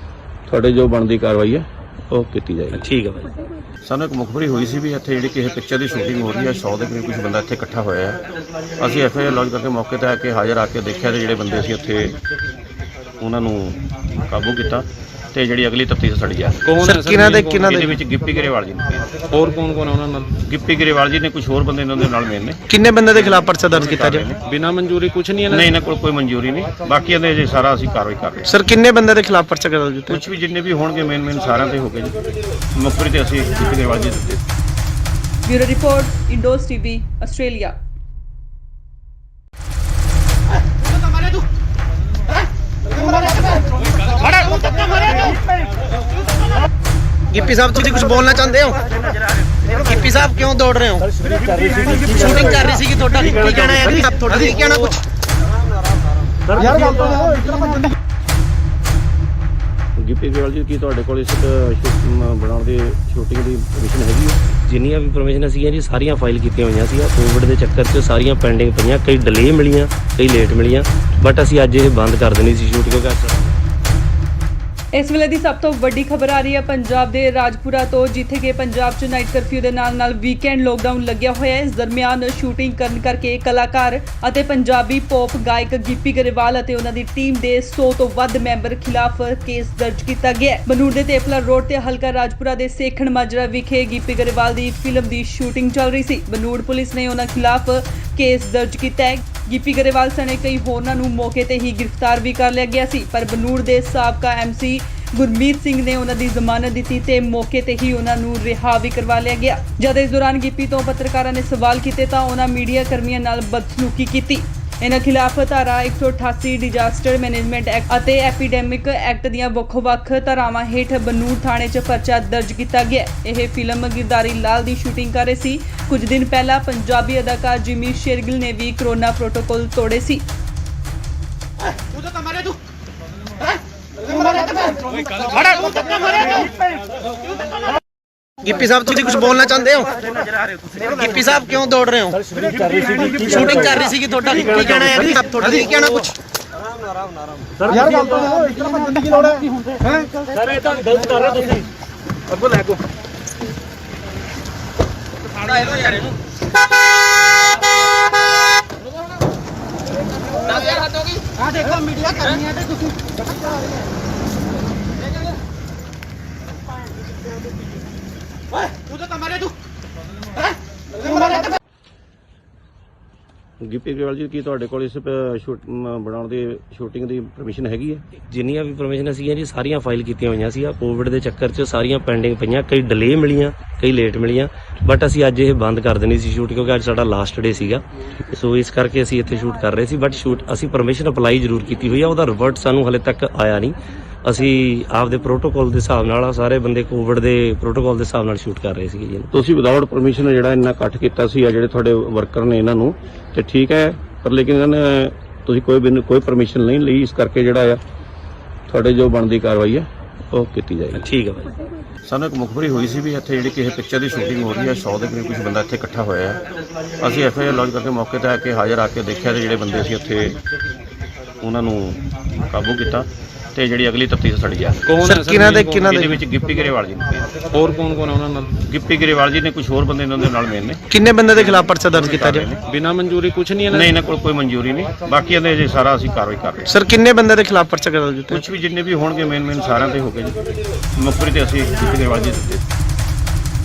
[SPEAKER 2] ਤੁਹਾਡੇ ਜੋ ਬਣਦੀ ਕਾਰਵਾਈ ਹੈ ਉਹ ਕੀਤੀ ਜਾਏਗੀ।
[SPEAKER 3] ਠੀਕ ਹੈ ਭਾਈ।
[SPEAKER 2] ਸਾਨੂੰ ਇੱਕ ਮੁਖਬਰੀ ਹੋਈ ਸੀ ਵੀ ਇੱਥੇ ਜਿਹੜੀ ਕਿਸੇ ਪਿਕਚਰ ਦੀ ਸ਼ੂਟਿੰਗ ਹੋ ਰਹੀ ਹੈ, 100 ਦੇ ਕਰੀਬ ਕੁਝ ਬੰਦਾ ਇੱਥੇ ਇਕੱਠਾ ਹੋਇਆ ਹੈ। ਅਸੀਂ ਐਫਆਈਆਰ ਲੌਂਚ ਕਰਕੇ ਮੌਕੇ ਤੇ ਆ ਕੇ ਹਾਜ਼ਰ ਆ ਕੇ ਦੇਖਿਆ ਤੇ ਜਿਹੜੇ ਬੰਦੇ ਸੀ ਉੱਥੇ ਉਹਨਾਂ ਨੂੰ ਕਾਬੂ ਕੀਤਾ ਤੇ ਜਿਹੜੀ ਅਗਲੀ ਤਫਤੀਸ਼ ਸਾਡੀ ਆ।
[SPEAKER 6] ਕੌਣ
[SPEAKER 1] ਸਰ
[SPEAKER 6] ਹੈ
[SPEAKER 1] ਕਿਹਨਾਂ ਦੇ
[SPEAKER 2] ਇਹਦੇ ਵਿੱਚ ਗਿੱਪੀ ਗਰੇਵਾਲ ਜੀ ਨੇ।
[SPEAKER 6] ਹੋਰ ਕੌਣ ਕੌਣ ਆ ਉਹਨਾਂ ਨਾਲ?
[SPEAKER 2] ਗਿੱਪੀ ਗਰੇਵਾਲ ਜੀ ਨੇ, ਕੁਝ ਹੋਰ ਬੰਦੇ ਇਹਨਾਂ ਦੇ ਨਾਲ ਮੇਨ ਨੇ।
[SPEAKER 1] ਕਿੰਨੇ ਬੰਦੇ ਦੇ ਖਿਲਾਫ ਪਰਚਾ ਦਰਜ ਕੀਤਾ ਜੀ?
[SPEAKER 6] ਬਿਨਾਂ ਮਨਜ਼ੂਰੀ ਕੁਝ ਨਹੀਂ ਇਹਨਾਂ
[SPEAKER 2] ਨਹੀਂ, ਇਹਨਾਂ ਕੋਲ ਕੋਈ ਮਨਜ਼ੂਰੀ ਨਹੀਂ। ਬਾਕੀ ਇਹਦੇ ਜੇ ਸਾਰਾ ਅਸੀਂ ਕਾਰਵਾਈ ਕਰ ਰਹੇ ਹਾਂ।
[SPEAKER 1] ਸਰ ਕਿੰਨੇ ਬੰਦੇ ਦੇ ਖਿਲਾਫ ਪਰਚਾ ਦਰਜ ਕੀਤਾ?
[SPEAKER 2] ਕੁਝ ਵੀ ਜਿੰਨੇ ਵੀ ਹੋਣਗੇ ਮੇਨ ਸਾਰਿਆਂ ਤੇ ਹੋ ਗਏ ਜੀ। ਮੁਖਬਰੀ ਤੇ ਅਸੀਂ ਗਿੱਪੀ ਗਰੇਵਾਲ ਜੀ ਦਿੱਤੇ।
[SPEAKER 4] Bureau report Indos TV Australia.
[SPEAKER 1] Gippy sahib ਤੁਸੀਂ ਕੁਝ ਬੋਲਣਾ ਚਾਹੁੰਦੇ ਹੋ? ਗਿੱਪੀ ਸਾਹਿਬ ਕਿਉਂ ਦੌੜ ਰਹੇ ਹੋ? ਸ਼ੂਟਿੰਗ ਕਰ ਰਹੀ ਸੀ ਤੁਹਾਡਾ ਕੀ ਕਹਿਣਾ ਹੈ ਜੀ? ਤੁਹਾਡਾ ਕੀ ਕਹਿਣਾ ਕੁਝ?
[SPEAKER 5] ਯਾਰ ਗੱਲ ਤਾਂ ਇਤਨਾ ਭੱਜਣ ਦੀ
[SPEAKER 2] ਗਿੱਪੀ ਗਰੇਵਾਲ ਜੀ, ਕੀ ਤੁਹਾਡੇ ਕੋਲ ਇਸ ਬਣਾਉਣ ਦੀ ਸ਼ੂਟਿੰਗ ਦੀ ਪਰਮਿਸ਼ਨ ਹੈਗੀ ਹੈ?
[SPEAKER 3] ਜਿੰਨੀਆਂ ਵੀ ਪਰਮਿਸ਼ਨ ਸੀਗੀਆਂ ਜੀ ਸਾਰੀਆਂ ਫਾਈਲ ਕੀਤੀਆਂ ਹੋਈਆਂ ਸੀ। ਕੋਵਿਡ ਦੇ ਚੱਕਰ 'ਚ ਸਾਰੀਆਂ ਪੈਂਡਿੰਗ ਪਈਆਂ, ਕਈ ਡਿਲੇ ਮਿਲੀਆਂ, ਕਈ ਲੇਟ ਮਿਲੀਆਂ, ਬਟ ਅਸੀਂ ਅੱਜ ਇਹ ਬੰਦ ਕਰ ਦੇਣੀ ਸੀ ਸ਼ੂਟ ਕਿਉਂਕਿ
[SPEAKER 4] ਇਸ ਵੇਲੇ ਦੀ ਸਭ ਤੋਂ ਵੱਡੀ ਖਬਰ ਆ ਰਹੀ ਹੈ ਪੰਜਾਬ ਦੇ ਰਾਜਪੁਰਾ ਤੋਂ, ਜਿੱਥੇ ਕਿ ਪੰਜਾਬ 'ਚ ਨਾਈਟ ਕਰਫਿਊ ਦੇ ਨਾਲ ਵੀਕਐਂਡ ਲੋਕਡਾਊਨ ਲੱਗਿਆ ਹੋਇਆ ਹੈ। ਇਸ ਦਰਮਿਆਨ ਸ਼ੂਟਿੰਗ ਕਰਨ ਕਰਕੇ ਕਲਾਕਾਰ ਅਤੇ ਪੰਜਾਬੀ ਪੌਪ ਗਾਇਕ ਗਿੱਪੀ ਗਰੇਵਾਲ ਅਤੇ ਉਹਨਾਂ ਦੀ ਟੀਮ ਦੇ 100 ਤੋਂ ਵੱਧ ਮੈਂਬਰ ਖਿਲਾਫ ਕੇਸ ਦਰਜ ਕੀਤਾ ਗਿਆ ਹੈ। ਬਨੂੜ ਦੇ ਤੇਪਲਾ ਰੋਡ ਤੇ ਹਲਕਾ ਰਾਜਪੁਰਾ ਦੇ ਸੇਖਣ ਮਾਜਰਾ ਵਿਖੇ ਗਿੱਪੀ ਗਰੇਵਾਲ ਦੀ ਫਿਲਮ ਦੀ ਸ਼ੂਟਿੰਗ ਚੱਲ ਰਹੀ ਸੀ। ਬਨੂੜ ਪੁਲਿਸ ਨੇ ਉਹਨਾਂ ਖਿਲਾਫ ਕੇਸ ਦਰਜ ਕੀਤਾ ਹੈ। ਗਿੱਪੀ ਗਰੇਵਾਲ ਸਣੇ ਕਈ ਹੋਰਨਾਂ ਨੂੰ ਮੌਕੇ ਤੇ ਹੀ ਗ੍ਰਿਫਤਾਰ ਵੀ ਕਰ ਲਿਆ ਗਿਆ ਸੀ, ਪਰ ਬਨੂੜ ਦੇ ਸਾਬਕਾ ਐਮਸੀ ਗੁਰਮੀਤ ਸਿੰਘ ਨੇ ਉਹਨਾਂ ਦੀ ਜ਼ਮਾਨਤ ਦਿੱਤੀ ਤੇ ਮੌਕੇ ਤੇ ਹੀ ਉਹਨਾਂ ਨੂੰ ਰਿਹਾ ਵੀ ਕਰਵਾ ਲਿਆ ਗਿਆ। ਜਦ ਇਸ ਦੌਰਾਨ ਗਿੱਪੀ ਤੋਂ ਪੱਤਰਕਾਰਾਂ ਨੇ ਸਵਾਲ ਕੀਤੇ ਤਾਂ ਉਹਨਾਂ ਮੀਡੀਆ ਕਰਮੀਆਂ ਨਾਲ ਬਦਸਲੂਕੀ ਕੀਤੀ। ਇਹਨਾਂ ਖਿਲਾਫ ਧਾਰਾ 188 ਡਿਜ਼ਾਸਟਰ ਮੈਨੇਜਮੈਂਟ ਐਕਟ ਅਤੇ ਐਪੀਡੈਮਿਕ ਐਕਟ ਦੀਆਂ ਵੱਖ-ਵੱਖ ਧਾਰਾਵਾਂ ਹੇਠ ਬਨੂੜ ਥਾਣੇ 'ਚ ਪਰਚਾ ਦਰਜ ਕੀਤਾ ਗਿਆ। ਇਹ ਫਿਲਮ ਗਿਰਦਾਰੀ ਲਾਲ ਦੀ ਸ਼ੂਟਿੰਗ ਕਰ ਰਹੇ ਸੀ। ਕੁਝ ਦਿਨ ਪਹਿਲਾਂ ਪੰਜਾਬੀ ਅਦਾਕਾਰ ਜਿਮੀ ਸ਼ੇਰਗਿਲ ਨੇ ਵੀ ਕੋਰੋਨਾ ਪ੍ਰੋਟੋਕਾਲ ਤੋੜੇ ਸੀ।
[SPEAKER 1] ਗਿੱਪੀ ਸਾਹਿਬ ਤੁਸੀਂ ਕੁਝ ਬੋਲਣਾ ਚਾਹੁੰਦੇ ਹੋ? ਗਿੱਪੀ ਸਾਹਿਬ ਕਿਉਂ ਦੌੜ ਰਹੇ ਹੋ? ਸ਼ੂਟਿੰਗ ਕਰ ਰਹੀ ਸੀ ਤੁਹਾਡਾ ਕੀ ਕਹਿਣਾ ਹੈ ਜੀ? ਤੁਹਾਡਾ ਕੀ ਕਹਿਣਾ ਕੁਝ?
[SPEAKER 5] ਯਾਰ ਗੱਲ ਤਾਂ ਇਤਨਾ ਭੱਜਣ ਦੀ ਕੀ ਲੋੜ ਹੈ? ਸਰ ਇਹ ਤਾਂ ਗਲਤ ਕਰ ਰਹੇ ਤੁਸੀਂ। ਅੱਗੋਂ ਲੈ ਕੋ ਆ ਦੇਖੋ ਮੀਡੀਆ ਕਰਨੀ ਤੇ ਤੁਸੀਂ ਓਏ ਤੂੰ ਤਾਂ ਮਾਰੇ ਤੂੰ
[SPEAKER 2] ਗਿੱਪੀ ਗਰੇਵਾਲ ਜੀ, ਕੀ ਤੁਹਾਡੇ ਕੋਲ ਇਸ ਬਣਾਉਣ ਦੀ ਸ਼ੂਟਿੰਗ ਦੀ ਪਰਮਿਸ਼ਨ ਹੈਗੀ ਹੈ?
[SPEAKER 3] ਜਿੰਨੀਆਂ ਵੀ ਪਰਮਿਸ਼ਨ ਸੀਗੀਆਂ ਜੀ ਸਾਰੀਆਂ ਫਾਈਲ ਕੀਤੀਆਂ ਹੋਈਆਂ ਸੀ। ਕੋਵਿਡ ਦੇ ਚੱਕਰ 'ਚ ਸਾਰੀਆਂ ਪੈਂਡਿੰਗ ਪਈਆਂ, ਕਈ ਡਿਲੇ ਮਿਲੀਆਂ, ਕਈ ਲੇਟ ਮਿਲੀਆਂ, ਬਟ ਅਸੀਂ ਅੱਜ ਇਹ ਬੰਦ ਕਰ ਦੇਣੀ ਸੀ ਸ਼ੂਟ ਕਿਉਂਕਿ ਅੱਜ ਸਾਡਾ ਲਾਸਟ ਡੇ ਸੀਗਾ। ਸੋ ਇਸ ਕਰਕੇ ਅਸੀਂ ਇੱਥੇ ਸ਼ੂਟ ਕਰ ਰਹੇ ਸੀ, ਬਟ ਅਸੀਂ ਪਰਮਿਸ਼ਨ ਅਪਲਾਈ ਜ਼ਰੂਰ ਕੀਤੀ ਹੋਈ ਆ। ਉਹਦਾ ਰਿਵਰਟ ਸਾਨੂੰ ਹਲੇ ਤੱਕ ਆਇਆ ਨਹੀਂ। ਅਸੀਂ ਆਪਦੇ ਪ੍ਰੋਟੋਕਾਲ ਦੇ ਹਿਸਾਬ ਨਾਲ ਸਾਰੇ ਬੰਦੇ ਕੋਵਿਡ ਦੇ ਪ੍ਰੋਟੋਕਾਲ ਦੇ ਹਿਸਾਬ ਨਾਲ ਸ਼ੂਟ ਕਰ ਰਹੇ ਸੀਗੇ ਜੀ।
[SPEAKER 2] ਤੁਸੀਂ ਵਿਦਆਊਟ ਪਰਮਿਸ਼ਨ ਜਿਹੜਾ ਇੰਨਾ ਇਕੱਠ ਕੀਤਾ ਸੀ ਆ ਜਿਹੜੇ ਤੁਹਾਡੇ ਵਰਕਰ ਨੇ ਇਹਨਾਂ ਨੂੰ, ਤੇ ਠੀਕ ਹੈ, ਪਰ ਲੇਕਿਨ ਇਹਨਾਂ ਨੇ ਤੁਸੀਂ ਕੋਈ ਪਰਮਿਸ਼ਨ ਨਹੀਂ ਲਈ, ਇਸ ਕਰਕੇ ਜਿਹੜਾ ਆ ਤੁਹਾਡੇ ਜੋ ਬਣਦੀ ਕਾਰਵਾਈ ਹੈ ਉਹ ਕੀਤੀ ਜਾਏਗੀ।
[SPEAKER 3] ਠੀਕ ਹੈ ਭਾਈ।
[SPEAKER 2] ਸਾਨੂੰ ਇੱਕ ਮੁਖਬਰੀ ਹੋਈ ਸੀ ਵੀ ਇੱਥੇ ਜਿਹੜੀ ਕਿਸੇ ਪਿਕਚਰ ਦੀ ਸ਼ੂਟਿੰਗ ਹੋ ਰਹੀ ਹੈ, 100 ਦੇ ਕਰੀਬ ਕੁਝ ਬੰਦਾ ਇੱਥੇ ਇਕੱਠਾ ਹੋਇਆ ਹੈ। ਅਸੀਂ ਐਫਆਈਆਰ ਲੌਂਚ ਕਰਕੇ ਮੌਕੇ ਤੇ ਆ ਕੇ ਹਾਜ਼ਰ ਆ ਕੇ ਦੇਖਿਆ ਤੇ ਜਿਹੜੇ ਬੰਦੇ ਸੀ ਉੱਥੇ ਉਹਨਾਂ ਨੂੰ ਕਾਬੂ ਕੀਤਾ ਤੇ ਜਿਹੜੀ ਅਗਲੀ ਤਫਤੀਸ਼ ਸਾਡੀ ਆ।
[SPEAKER 6] ਕੌਣ
[SPEAKER 1] ਸਰ
[SPEAKER 6] ਹੈ
[SPEAKER 1] ਕਿਹਨਾਂ ਦੇ
[SPEAKER 2] ਇਹਦੇ ਵਿੱਚ ਗਿੱਪੀ ਗਰੇਵਾਲ ਜੀ ਨੇ।
[SPEAKER 6] ਹੋਰ ਕੌਣ ਕੌਣ ਆ ਉਹਨਾਂ ਨਾਲ?
[SPEAKER 2] ਗਿੱਪੀ ਗਰੇਵਾਲ ਜੀ ਨੇ, ਕੁਝ ਹੋਰ ਬੰਦੇ ਇਹਨਾਂ ਦੇ ਨਾਲ ਮੇਨ ਨੇ।
[SPEAKER 1] ਕਿੰਨੇ ਬੰਦੇ ਦੇ ਖਿਲਾਫ ਪਰਚਾ ਦਰਜ ਕੀਤਾ ਜੀ?
[SPEAKER 6] ਬਿਨਾਂ ਮਨਜ਼ੂਰੀ ਕੁਝ ਨਹੀਂ
[SPEAKER 2] ਨਹੀਂ, ਇਹਨਾਂ ਕੋਲ ਕੋਈ ਮਨਜ਼ੂਰੀ ਨਹੀਂ। ਬਾਕੀ ਇਹਦੇ ਜੇ ਸਾਰਾ ਅਸੀਂ ਕਾਰਵਾਈ ਕਰ ਰਹੇ ਹਾਂ।
[SPEAKER 1] ਸਰ ਕਿੰਨੇ ਬੰਦੇ ਦੇ ਖਿਲਾਫ ਪਰਚਾ ਦਰਜ ਕੀਤਾ?
[SPEAKER 2] ਕੁਝ ਵੀ ਜਿੰਨੇ ਵੀ ਹੋਣਗੇ ਮੇਨ ਸਾਰਿਆਂ ਤੇ ਹੋ ਗਏ ਜੀ। ਮੁਖਬਰੀ ਤੇ ਅਸੀਂ ਗਿੱਪੀ ਗਰੇਵਾਲ ਜੀ ਦਿੱਤੇ।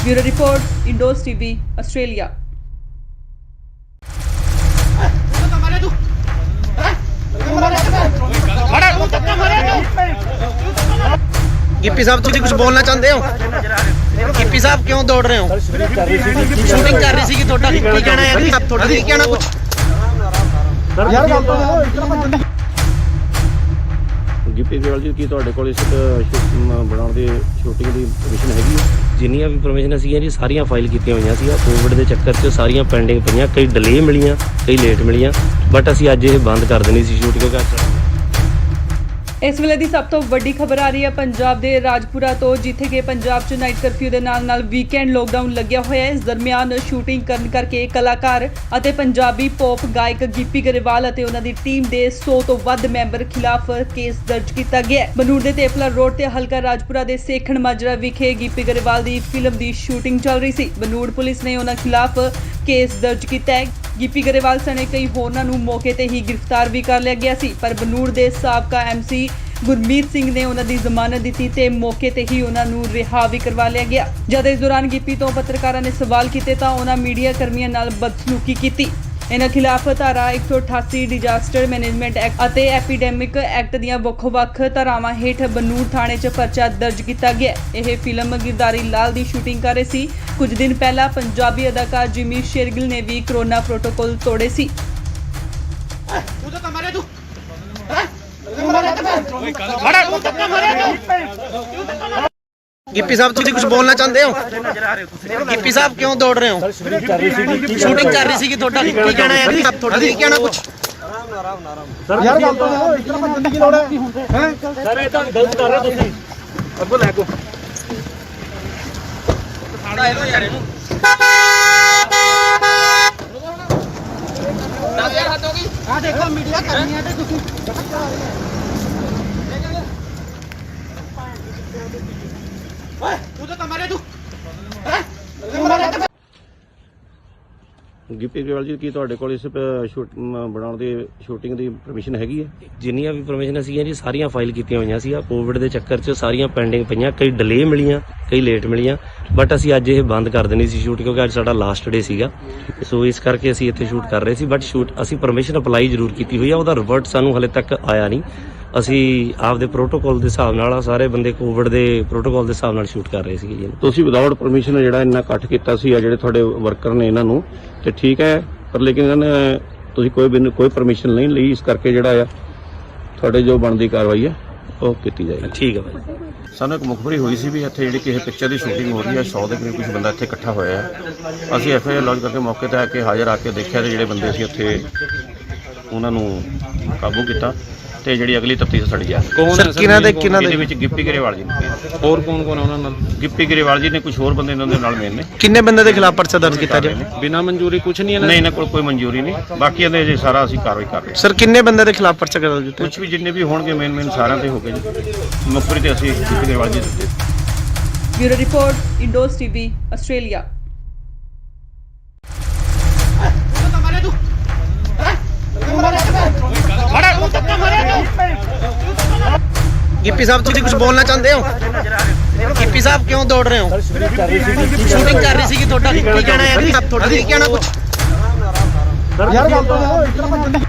[SPEAKER 4] Bureau report Indos TV Australia.
[SPEAKER 1] Gippy sahib ਤੁਸੀਂ ਕੁਝ ਬੋਲਣਾ ਚਾਹੁੰਦੇ ਹੋ? ਗਿੱਪੀ ਸਾਹਿਬ ਕਿਉਂ ਦੌੜ ਰਹੇ ਹੋ? ਸ਼ੂਟਿੰਗ ਕਰ ਰਹੀ ਸੀ ਤੁਹਾਡਾ ਕੀ ਕਹਿਣਾ ਹੈ ਜੀ? ਤੁਹਾਡਾ ਕੀ ਕਹਿਣਾ ਕੁਝ?
[SPEAKER 5] ਯਾਰ ਗੱਲ ਤਾਂ ਇਤਨਾ ਭੱਜਣ ਦੀ
[SPEAKER 2] ਗਿੱਪੀ ਗਰੇਵਾਲ ਜੀ, ਕੀ ਤੁਹਾਡੇ ਕੋਲ ਇਸ ਬਣਾਉਣ ਦੀ ਸ਼ੂਟਿੰਗ ਦੀ ਪਰਮਿਸ਼ਨ ਹੈਗੀ ਹੈ?
[SPEAKER 3] ਜਿੰਨੀਆਂ ਵੀ ਪਰਮਿਸ਼ਨ ਸੀਗੀਆਂ ਜੀ ਸਾਰੀਆਂ ਫਾਈਲ ਕੀਤੀਆਂ ਹੋਈਆਂ ਸੀ। ਕੋਵਿਡ ਦੇ ਚੱਕਰ 'ਚ ਸਾਰੀਆਂ ਪੈਂਡਿੰਗ ਪਈਆਂ, ਕਈ ਡਿਲੇ ਮਿਲੀਆਂ, ਕਈ ਲੇਟ ਮਿਲੀਆਂ, ਬਟ ਅਸੀਂ ਅੱਜ ਇਹ ਬੰਦ ਕਰ ਦੇਣੀ ਸੀ ਸ਼ੂਟ ਕਿਉਂਕਿ ਅੱਜ
[SPEAKER 4] ਇਸ ਵੇਲੇ ਦੀ ਸਭ ਤੋਂ ਵੱਡੀ ਖਬਰ ਆ ਰਹੀ ਹੈ ਪੰਜਾਬ ਦੇ ਰਾਜਪੁਰਾ ਤੋਂ, ਜਿੱਥੇ ਕਿ ਪੰਜਾਬ 'ਚ ਨਾਈਟ ਕਰਫਿਊ ਦੇ ਨਾਲ ਵੀਕਐਂਡ ਲੋਕਡਾਊਨ ਲੱਗਿਆ ਹੋਇਆ ਹੈ। ਇਸ ਦਰਮਿਆਨ ਸ਼ੂਟਿੰਗ ਕਰਨ ਕਰਕੇ ਕਲਾਕਾਰ ਅਤੇ ਪੰਜਾਬੀ ਪੌਪ ਗਾਇਕ ਗਿੱਪੀ ਗਰੇਵਾਲ ਅਤੇ ਉਹਨਾਂ ਦੀ ਟੀਮ ਦੇ 100 ਤੋਂ ਵੱਧ ਮੈਂਬਰ ਖਿਲਾਫ ਕੇਸ ਦਰਜ ਕੀਤਾ ਗਿਆ ਹੈ। ਬਨੂੜ ਦੇ ਤੇਪਲਾ ਰੋਡ ਤੇ ਹਲਕਾ ਰਾਜਪੁਰਾ ਦੇ ਸੇਖਣ ਮਾਜਰਾ ਵਿਖੇ ਗਿੱਪੀ ਗਰੇਵਾਲ ਦੀ ਫਿਲਮ ਦੀ ਸ਼ੂਟਿੰਗ ਚੱਲ ਰਹੀ ਸੀ। ਬਨੂੜ ਪੁਲਿਸ ਨੇ ਉਹਨਾਂ ਖਿਲਾਫ ਕੇਸ ਦਰਜ ਕੀਤਾ ਹੈ। ਗਿੱਪੀ ਗਰੇਵਾਲ ਸਣੇ ਕਈ ਹੋਰਨਾਂ ਨੂੰ ਮੌਕੇ ਤੇ ਹੀ ਗ੍ਰਿਫਤਾਰ ਵੀ ਕਰ ਲਿਆ ਗਿਆ ਸੀ, ਪਰ ਬਨੂੜ ਦੇ ਸਾਬਕਾ ਐਮਸੀ ਗੁਰਮੀਤ ਸਿੰਘ ਨੇ ਉਹਨਾਂ ਦੀ ਜ਼ਮਾਨਤ ਦਿੱਤੀ ਤੇ ਮੌਕੇ ਤੇ ਹੀ ਉਹਨਾਂ ਨੂੰ ਰਿਹਾ ਵੀ ਕਰਵਾ ਲਿਆ ਗਿਆ। ਜਦ ਇਸ ਦੌਰਾਨ ਗਿੱਪੀ ਤੋਂ ਪੱਤਰਕਾਰਾਂ ਨੇ ਸਵਾਲ ਕੀਤੇ ਤਾਂ ਉਹਨਾਂ ਮੀਡੀਆ ਕਰਮੀਆਂ ਨਾਲ ਬਦਸਲੂਕੀ ਕੀਤੀ। ਇਹਨਾਂ ਖਿਲਾਫ ਧਾਰਾ 188 ਡਿਜ਼ਾਸਟਰ ਮੈਨੇਜਮੈਂਟ ਐਕਟ ਅਤੇ ਐਪੀਡੈਮਿਕ ਐਕਟ ਦੀਆਂ ਵੱਖ-ਵੱਖ ਧਾਰਾਵਾਂ ਹੇਠ ਬਨੂੜ ਥਾਣੇ 'ਚ ਪਰਚਾ ਦਰਜ ਕੀਤਾ ਗਿਆ। ਇਹ ਫਿਲਮ ਗਿਰਦਾਰੀ ਲਾਲ ਦੀ ਸ਼ੂਟਿੰਗ ਕਰ ਰਹੇ ਸੀ। ਕੁਝ ਦਿਨ ਪਹਿਲਾਂ ਪੰਜਾਬੀ ਅਦਾਕਾਰ ਜਿਮੀ ਸ਼ੇਰਗਿਲ ਨੇ ਵੀ ਕੋਰੋਨਾ ਪ੍ਰੋਟੋਕਾਲ ਤੋੜੇ ਸੀ।
[SPEAKER 1] गिप्पी साहब तुसी कुछ बोलना चाहते हो? गिप्पी साहब क्यों दौड़ रहे हो? शूटिंग कर रही थी ਤੁਹਾਡਾ ਕੀ ਕਹਿਣਾ ਹੈ ਜੀ? ਤੁਹਾਡਾ ਕੀ ਕਹਿਣਾ ਕੁਝ?
[SPEAKER 5] ਯਾਰ ਗੱਲ ਤਾਂ ਦੇਖੋ, ਇਸ ਤਰ੍ਹਾਂ ਭੱਜਣ ਦੀ ਲੋੜ ਹੈ ਸਰ ਇਹ ਤਾਂ ਗਲਤ ਕਰ ਰਹੇ ਹੋ ਤੁਸੀਂ। ਅੱਗੋਂ ਲੈ ਕੋ
[SPEAKER 1] ਸਾੜਾ ਇਹਨੂੰ ਯਾਰ ਇਹਨੂੰ 10000 ਹੱਦ ਹੋ ਗਈ। ਆ ਦੇਖੋ ਮੀਡੀਆ ਕਰਨੀ ਹੈ ਤੇ ਤੁਸੀਂ ਓਏ ਤੂੰ ਤਾਂ ਮਾਰੇ ਤੂੰ
[SPEAKER 2] ਗਿੱਪੀ ਗਰੇਵਾਲ ਜੀ ਕੀ ਤੁਹਾਡੇ ਕੋਲ ਇਸ ਬਣਾਉਣ ਦੀ ਸ਼ੂਟਿੰਗ ਦੀ ਪਰਮਿਸ਼ਨ ਹੈਗੀ ਹੈ?
[SPEAKER 3] ਜਿੰਨੀਆਂ ਵੀ ਪਰਮਿਸ਼ਨ ਸੀਗੀਆਂ ਜੀ ਸਾਰੀਆਂ ਫਾਈਲ ਕੀਤੀਆਂ ਹੋਈਆਂ ਸੀ। ਕੋਵਿਡ ਦੇ ਚੱਕਰ 'ਚ ਸਾਰੀਆਂ ਪੈਂਡਿੰਗ ਪਈਆਂ, ਕਈ ਡਿਲੇ ਮਿਲੀਆਂ, ਕਈ ਲੇਟ ਮਿਲੀਆਂ, ਬਟ ਅਸੀਂ ਅੱਜ ਇਹ ਬੰਦ ਕਰ ਦੇਣੀ ਸੀ ਸ਼ੂਟ ਕਿਉਂਕਿ ਅੱਜ ਸਾਡਾ ਲਾਸਟ ਡੇ ਸੀਗਾ। ਸੋ ਇਸ ਕਰਕੇ ਅਸੀਂ ਇੱਥੇ ਸ਼ੂਟ ਕਰ ਰਹੇ ਸੀ, ਬਟ ਸ਼ੂਟ ਅਸੀਂ ਪਰਮਿਸ਼ਨ ਅਪਲਾਈ ਜ਼ਰੂਰ ਕੀਤੀ ਹੋਈ ਆ, ਉਹਦਾ ਰਿਵਰਟ ਸਾਨੂੰ ਹਲੇ ਤੱਕ ਆਇਆ ਨਹੀਂ। ਅਸੀਂ ਆਪਦੇ ਪ੍ਰੋਟੋਕਾਲ ਦੇ ਹਿਸਾਬ ਨਾਲ ਸਾਰੇ ਬੰਦੇ ਕੋਵਿਡ ਦੇ ਪ੍ਰੋਟੋਕਾਲ ਦੇ ਹਿਸਾਬ ਨਾਲ ਸ਼ੂਟ ਕਰ ਰਹੇ ਸੀਗੇ ਜੀ।
[SPEAKER 2] ਤੁਸੀਂ ਵਿਦਆਊਟ ਪਰਮਿਸ਼ਨ ਜਿਹੜਾ ਇੰਨਾ ਕੱਟ ਕੀਤਾ ਸੀ ਆ ਜਿਹੜੇ ਤੁਹਾਡੇ ਵਰਕਰ ਨੇ ਇਹਨਾਂ ਨੂੰ, ਤੇ ਠੀਕ ਹੈ, ਪਰ ਲੇਕਿਨ ਇਹਨਾਂ ਨੇ ਤੁਸੀਂ ਕੋਈ ਪਰਮਿਸ਼ਨ ਨਹੀਂ ਲਈ, ਇਸ ਕਰਕੇ ਜਿਹੜਾ ਆ ਤੁਹਾਡੇ ਜੋ ਬਣਦੀ ਕਾਰਵਾਈ ਹੈ ਉਹ ਕੀਤੀ ਜਾਏਗੀ।
[SPEAKER 3] ਠੀਕ ਹੈ ਭਾਈ।
[SPEAKER 2] ਸਾਨੂੰ ਇੱਕ ਮੁਖਬਰੀ ਹੋਈ ਸੀ ਵੀ ਇੱਥੇ ਜਿਹੜੀ ਕਿਸੇ ਪਿਕਚਰ ਦੀ ਸ਼ੂਟਿੰਗ ਹੋ ਰਹੀ ਹੈ, 100 ਦੇ ਕਰੀਬ ਕੁਝ ਬੰਦਾ ਇੱਥੇ ਇਕੱਠਾ ਹੋਇਆ ਹੈ। ਅਸੀਂ ਐਫਆਈਆਰ ਲੌਂਚ ਕਰਕੇ ਮੌਕੇ ਤੇ ਆ ਕੇ ਹਾਜ਼ਰ ਆ ਕੇ ਦੇਖਿਆ ਤੇ ਜਿਹੜੇ ਬੰਦੇ ਸੀ ਉੱਥੇ ਉਹਨਾਂ ਨੂੰ ਕਾਬੂ ਕੀਤਾ ਤੇ ਜਿਹੜੀ ਅਗਲੀ ਤਫਤੀਸ਼ ਸਾਡੀ ਆ
[SPEAKER 6] ਕੌਣ ਹੈ
[SPEAKER 2] ਇਹਦੇ ਵਿੱਚ ਗਿੱਪੀ ਗਰੇਵਾਲ ਜੀ ਨੇ,
[SPEAKER 6] ਹੋਰ ਕੌਣ ਕੌਣ ਉਹਨਾਂ ਨਾਲ?
[SPEAKER 2] ਗਿੱਪੀ ਗਰੇਵਾਲ ਜੀ ਨੇ, ਕੁਝ ਹੋਰ ਬੰਦੇ ਇਹਨਾਂ ਦੇ ਨਾਲ ਮੇਨ ਨੇ।
[SPEAKER 1] ਕਿੰਨੇ ਬੰਦੇ ਦੇ ਖਿਲਾਫ ਪਰਚਾ ਦਰਜ ਕੀਤਾ ਜੀ?
[SPEAKER 6] ਬਿਨਾਂ ਮਨਜ਼ੂਰੀ ਕੁਝ ਨਹੀਂ
[SPEAKER 2] ਨਹੀਂ, ਇਹਨਾਂ ਕੋਲ ਕੋਈ ਮਨਜ਼ੂਰੀ ਨਹੀਂ। ਬਾਕੀ ਇਹਦੇ ਜੇ ਸਾਰਾ ਅਸੀਂ ਕਾਰਵਾਈ ਕਰ ਰਹੇ ਹਾਂ।
[SPEAKER 1] ਸਰ ਕਿੰਨੇ ਬੰਦੇ ਦੇ ਖਿਲਾਫ ਪਰਚਾ ਦਰਜ ਕੀਤਾ?
[SPEAKER 2] ਕੁਝ ਵੀ ਜਿੰਨੇ ਵੀ ਹੋਣਗੇ ਮੇਨ ਸਾਰਿਆਂ ਤੇ ਹੋ ਗਏ ਜੀ। ਮੁਖਬਰੀ ਤੇ ਅਸੀਂ ਗਿੱਪੀ ਗਰੇਵਾਲ ਜੀ ਦਿੱਤੇ।
[SPEAKER 4] Bureau report, Indos TV, Australia.
[SPEAKER 1] Gippy sahab तुसी कुछ बोलना चाहते हो? गिप्पी साहब क्यों दौड़ रहे हो? शूटिंग कर रही थी ਤੁਹਾਡਾ ਕੀ ਕਹਿਣਾ ਹੈ ਜੀ? ਤੁਹਾਡਾ ਕੀ ਕਹਿਣਾ ਕੁਝ?
[SPEAKER 5] ਯਾਰ ਗੱਲ ਤਾਂ ਦੇਖੋ, ਇਸ ਤਰ੍ਹਾਂ ਭੱਜਣ ਦੀ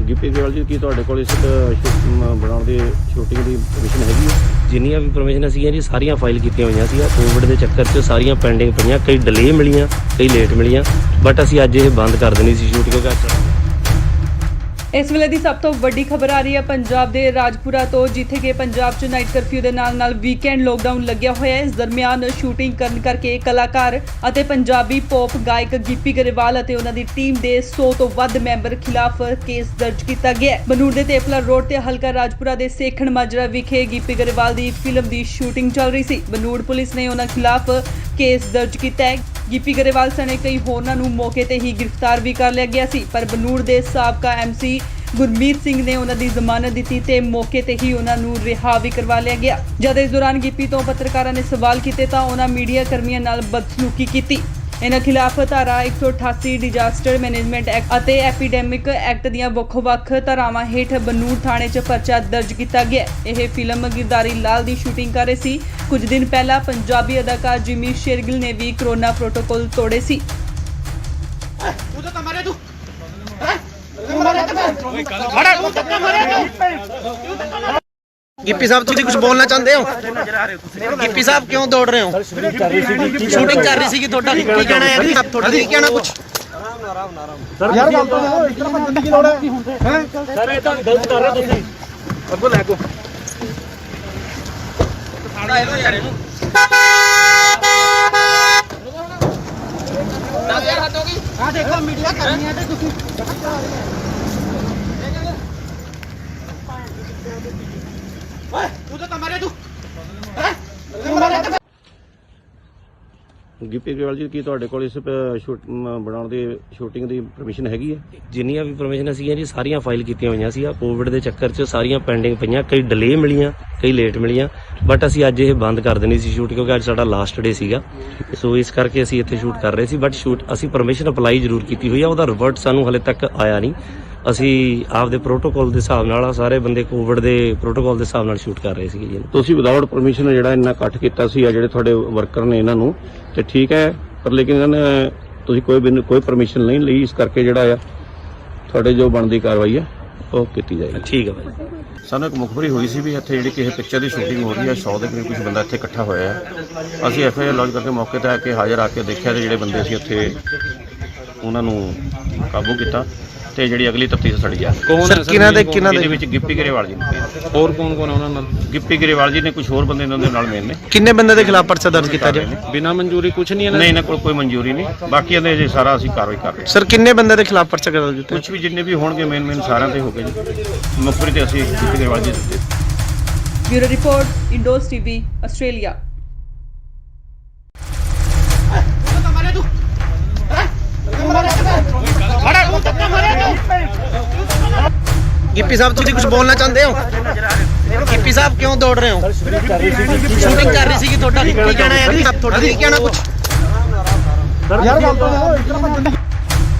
[SPEAKER 2] ਗਿੱਪੀ ਗਰੇਵਾਲ ਜੀ ਕੀ ਤੁਹਾਡੇ ਕੋਲ ਇਸ ਬਣਾਉਣ ਦੀ ਸ਼ੂਟਿੰਗ ਦੀ ਪਰਮਿਸ਼ਨ ਹੈਗੀ ਹੈ?
[SPEAKER 3] ਜਿੰਨੀਆਂ ਵੀ ਪਰਮਿਸ਼ਨ ਸੀਗੀਆਂ ਜੀ ਸਾਰੀਆਂ ਫਾਈਲ ਕੀਤੀਆਂ ਹੋਈਆਂ ਸੀ। ਕੋਵਿਡ ਦੇ ਚੱਕਰ 'ਚ ਸਾਰੀਆਂ ਪੈਂਡਿੰਗ ਪਈਆਂ, ਕਈ ਡਿਲੇ ਮਿਲੀਆਂ, ਕਈ ਲੇਟ ਮਿਲੀਆਂ, ਬਟ ਅਸੀਂ ਅੱਜ ਇਹ ਬੰਦ ਕਰ ਦੇਣੀ ਸੀ ਸ਼ੂਟ ਕਿਉਂਕਿ ਅੱਜ
[SPEAKER 4] ਇਸ ਵੇਲੇ ਦੀ ਸਭ ਤੋਂ ਵੱਡੀ ਖਬਰ ਆ ਰਹੀ ਹੈ ਪੰਜਾਬ ਦੇ ਰਾਜਪੁਰਾ ਤੋਂ, ਜਿੱਥੇ ਕਿ ਪੰਜਾਬ 'ਚ ਨਾਈਟ ਕਰਫਿਊ ਦੇ ਨਾਲ ਵੀਕਐਂਡ ਲੋਕਡਾਊਨ ਲੱਗਿਆ ਹੋਇਆ ਹੈ। ਇਸ ਦਰਮਿਆਨ ਸ਼ੂਟਿੰਗ ਕਰਨ ਕਰਕੇ ਕਲਾਕਾਰ ਅਤੇ ਪੰਜਾਬੀ ਪੌਪ ਗਾਇਕ ਗਿੱਪੀ ਗਰੇਵਾਲ ਅਤੇ ਉਹਨਾਂ ਦੀ ਟੀਮ ਦੇ 100 ਤੋਂ ਵੱਧ ਮੈਂਬਰ ਖਿਲਾਫ ਕੇਸ ਦਰਜ ਕੀਤਾ ਗਿਆ ਹੈ। ਬਨੂੜ ਦੇ ਤੇਪਲਾ ਰੋਡ ਤੇ ਹਲਕਾ ਰਾਜਪੁਰਾ ਦੇ ਸੇਖਣ ਮਾਜਰਾ ਵਿਖੇ ਗਿੱਪੀ ਗਰੇਵਾਲ ਦੀ ਫਿਲਮ ਦੀ ਸ਼ੂਟਿੰਗ ਚੱਲ ਰਹੀ ਸੀ। ਬਨੂੜ ਪੁਲਿਸ ਨੇ ਉਹਨਾਂ ਖਿਲਾਫ ਕੇਸ ਦਰਜ ਕੀਤਾ ਹੈ। ਗਿੱਪੀ ਗਰੇਵਾਲ ਸਣੇ ਕਈ ਹੋਰਨਾਂ ਨੂੰ ਮੌਕੇ ਤੇ ਹੀ ਗ੍ਰਿਫਤਾਰ ਵੀ ਕਰ ਲਿਆ ਗਿਆ ਸੀ, ਪਰ ਬਨੂੜ ਦੇ ਸਾਬਕਾ ਐਮਸੀ ਗੁਰਮੀਤ ਸਿੰਘ ਨੇ ਉਹਨਾਂ ਦੀ ਜ਼ਮਾਨਤ ਦਿੱਤੀ ਤੇ ਮੌਕੇ ਤੇ ਹੀ ਉਹਨਾਂ ਨੂੰ ਰਿਹਾ ਵੀ ਕਰਵਾ ਲਿਆ ਗਿਆ। ਜਦ ਇਸ ਦੌਰਾਨ ਗਿੱਪੀ ਤੋਂ ਪੱਤਰਕਾਰਾਂ ਨੇ ਸਵਾਲ ਕੀਤੇ ਤਾਂ ਉਹਨਾਂ ਮੀਡੀਆ ਕਰਮੀਆਂ ਨਾਲ ਬਦਸਲੂਕੀ ਕੀਤੀ। ਇਹਨਾਂ ਖਿਲਾਫ ਧਾਰਾ 188 ਡਿਜ਼ਾਸਟਰ ਮੈਨੇਜਮੈਂਟ ਐਕਟ ਅਤੇ ਐਪੀਡੈਮਿਕ ਐਕਟ ਦੀਆਂ ਵੱਖ-ਵੱਖ ਧਾਰਾਵਾਂ ਹੇਠ ਬਨੂੜ ਥਾਣੇ 'ਚ ਪਰਚਾ ਦਰਜ ਕੀਤਾ ਗਿਆ। ਇਹ ਫਿਲਮ ਗਿਰਦਾਰੀ ਲਾਲ ਦੀ ਸ਼ੂਟਿੰਗ ਕਰ ਰਹੇ ਸੀ। ਕੁਝ ਦਿਨ ਪਹਿਲਾਂ ਪੰਜਾਬੀ ਅਦਾਕਾਰ ਜਿਮੀ ਸ਼ੇਰਗਿਲ ਨੇ ਵੀ ਕੋਰੋਨਾ ਪ੍ਰੋਟੋਕਾਲ ਤੋੜੇ ਸੀ।
[SPEAKER 1] गिप्पी साहब तुसी कुछ बोलना चाहते हो? गिप्पी साहब क्यों दौड़ रहे हो? शूटिंग कर रही थी ਤੁਹਾਡਾ ਕੀ ਕਹਿਣਾ ਹੈ ਜੀ? ਤੁਹਾਡਾ ਕੀ ਕਹਿਣਾ ਕੁਝ?
[SPEAKER 5] ਯਾਰ ਗੱਲ ਤਾਂ ਦੇਖੋ, ਇਸ ਤਰ੍ਹਾਂ ਭੱਜਣ ਦੀ ਲੋੜ ਹੈ ਸਰ ਇਹ ਤਾਂ ਗਲਤ ਕਰ ਰਹੇ ਹੋ ਤੁਸੀਂ। ਅੱਗੋਂ ਲੈ ਕੋ
[SPEAKER 1] ਸਾੜਾ ਇਹਨੂੰ ਯਾਰ ਇਹਨੂੰ 10000 ਹੱਦ ਹੋ ਗਈ। ਆ ਦੇਖੋ ਮੀਡੀਆ ਕਰਨੀ ਹੈ ਤੇ ਤੁਸੀਂ ਓਏ ਤੂੰ ਤਾਂ ਮਾਰੇ ਤੂੰ
[SPEAKER 2] ਗਿੱਪੀ ਗਰੇਵਾਲ ਜੀ ਕੀ ਤੁਹਾਡੇ ਕੋਲ ਇਸ ਬਣਾਉਣ ਦੀ ਸ਼ੂਟਿੰਗ ਦੀ ਪਰਮਿਸ਼ਨ ਹੈਗੀ ਹੈ?
[SPEAKER 3] ਜਿੰਨੀਆਂ ਵੀ ਪਰਮਿਸ਼ਨ ਸੀਗੀਆਂ ਜੀ ਸਾਰੀਆਂ ਫਾਈਲ ਕੀਤੀਆਂ ਹੋਈਆਂ ਸੀ। ਕੋਵਿਡ ਦੇ ਚੱਕਰ 'ਚ ਸਾਰੀਆਂ ਪੈਂਡਿੰਗ ਪਈਆਂ, ਕਈ ਡਿਲੇ ਮਿਲੀਆਂ, ਕਈ ਲੇਟ ਮਿਲੀਆਂ, ਬਟ ਅਸੀਂ ਅੱਜ ਇਹ ਬੰਦ ਕਰ ਦੇਣੀ ਸੀ ਸ਼ੂਟ ਕਿਉਂਕਿ ਅੱਜ ਸਾਡਾ ਲਾਸਟ ਡੇ ਸੀਗਾ। ਸੋ ਇਸ ਕਰਕੇ ਅਸੀਂ ਇੱਥੇ ਸ਼ੂਟ ਕਰ ਰਹੇ ਸੀ, ਬਟ ਸ਼ੂਟ ਅਸੀਂ ਪਰਮਿਸ਼ਨ ਅਪਲਾਈ ਜ਼ਰੂਰ ਕੀਤੀ ਹੋਈ ਆ, ਉਹਦਾ ਰਿਵਰਟ ਸਾਨੂੰ ਹਲੇ ਤੱਕ ਆਇਆ ਨਹੀਂ। ਅਸੀਂ ਆਪਦੇ ਪ੍ਰੋਟੋਕਾਲ ਦੇ ਹਿਸਾਬ ਨਾਲ ਸਾਰੇ ਬੰਦੇ ਕੋਵਿਡ ਦੇ ਪ੍ਰੋਟੋਕਾਲ ਦੇ ਹਿਸਾਬ ਨਾਲ ਸ਼ੂਟ ਕਰ ਰਹੇ ਸੀਗੇ ਜੀ।
[SPEAKER 2] ਤੁਸੀਂ ਵਿਦਆਊਟ ਪਰਮਿਸ਼ਨ ਜਿਹੜਾ ਇੰਨਾ ਇਕੱਠ ਕੀਤਾ ਸੀ ਆ ਜਿਹੜੇ ਤੁਹਾਡੇ ਵਰਕਰ ਨੇ ਇਹਨਾਂ ਨੂੰ ਤੇ ਠੀਕ ਹੈ, ਪਰ ਲੇਕਿਨ ਇਹਨਾਂ ਨੇ ਤੁਸੀਂ ਕੋਈ ਪਰਮਿਸ਼ਨ ਨਹੀਂ ਲਈ, ਇਸ ਕਰਕੇ ਜਿਹੜਾ ਆ ਤੁਹਾਡੇ ਜੋ ਬਣਦੀ ਕਾਰਵਾਈ ਹੈ ਉਹ ਕੀਤੀ ਜਾਏਗੀ।
[SPEAKER 3] ਠੀਕ ਹੈ ਭਾਈ।
[SPEAKER 2] ਸਾਨੂੰ ਇੱਕ ਮੁਖਬਰੀ ਹੋਈ ਸੀ ਵੀ ਇੱਥੇ ਜਿਹੜੀ ਕਿਸੇ ਪਿਕਚਰ ਦੀ ਸ਼ੂਟਿੰਗ ਹੋ ਰਹੀ ਹੈ, 100 ਦੇ ਕਰੀਬ ਕੁਝ ਬੰਦਾ ਇੱਥੇ ਇਕੱਠਾ ਹੋਇਆ ਹੈ। ਅਸੀਂ ਐਫਆਈਆਰ ਲੌਂਚ ਕਰਕੇ ਮੌਕੇ ਤੇ ਆ ਕੇ ਹਾਜ਼ਰ ਆ ਕੇ ਦੇਖਿਆ ਤੇ ਜਿਹੜੇ ਬੰਦੇ ਸੀ ਉੱਥੇ ਉਹਨਾਂ ਨੂੰ ਕਾਬੂ ਕੀਤਾ ਤੇ ਜਿਹੜੀ ਅਗਲੀ ਤਫਤੀਸ਼ ਸਾਡੀ ਜਾ ਰਹੀ ਹੈ।
[SPEAKER 6] ਕੌਣ
[SPEAKER 1] ਕਿਹਨਾਂ ਦੇ
[SPEAKER 2] ਇਹਦੇ ਵਿੱਚ ਗਿੱਪੀ ਗਰੇਵਾਲ ਜੀ ਨੇ,
[SPEAKER 6] ਹੋਰ ਕੌਣ ਕੌਣ ਉਹਨਾਂ ਨਾਲ
[SPEAKER 2] ਗਿੱਪੀ ਗਰੇਵਾਲ ਜੀ ਨੇ, ਕੁਝ ਹੋਰ ਬੰਦੇ ਇਹਨਾਂ ਦੇ ਨਾਲ ਮੇਨ ਨੇ।
[SPEAKER 1] ਕਿੰਨੇ ਬੰਦੇ ਦੇ ਖਿਲਾਫ ਪਰਚਾ ਦਰਜ ਕੀਤਾ ਜਾ
[SPEAKER 6] ਬਿਨਾਂ ਮਨਜ਼ੂਰੀ ਕੁਝ ਨਹੀਂ
[SPEAKER 2] ਨਹੀਂ, ਇਹਨਾਂ ਕੋਲ ਕੋਈ ਮਨਜ਼ੂਰੀ ਨਹੀਂ, ਬਾਕੀ ਇਹਦੇ ਜੇ ਸਾਰਾ ਅਸੀਂ ਕਾਰਵਾਈ ਕਰ ਰਹੇ ਹਾਂ।
[SPEAKER 1] ਸਰ ਕਿੰਨੇ ਬੰਦੇ ਦੇ ਖਿਲਾਫ ਪਰਚਾ ਦਰਜ ਕੀਤਾ
[SPEAKER 2] ਕੁਝ ਵੀ ਜਿੰਨੇ ਵੀ ਹੋਣਗੇ ਮੇਨ ਸਾਰਿਆਂ ਤੇ ਹੋ ਗਏ ਜੀ। ਮੁਖਬਰੀ ਤੇ ਅਸੀਂ ਗਿੱਪੀ ਗਰੇਵਾਲ ਜੀ ਦਿੱਤੇ।
[SPEAKER 4] Bureau report Indos TV Australia.
[SPEAKER 1] Gippy sahab ਤੁਸੀਂ ਕੁਝ ਬੋਲਣਾ ਚਾਹੁੰਦੇ ਹੋ? ਗਿੱਪੀ ਸਾਹਿਬ ਕਿਉਂ ਦੌੜ ਰਹੇ ਹੋ? ਸ਼ੂਟਿੰਗ ਕਰ ਰਹੀ ਸੀ ਕਿ ਤੁਹਾਡਾ ਕੀ ਕਹਿਣਾ ਹੈ? ਤੁਹਾਡਾ ਕੀ ਕਹਿਣਾ ਕੁਝ?
[SPEAKER 5] ਯਾਰ ਗੱਲ ਤਾਂ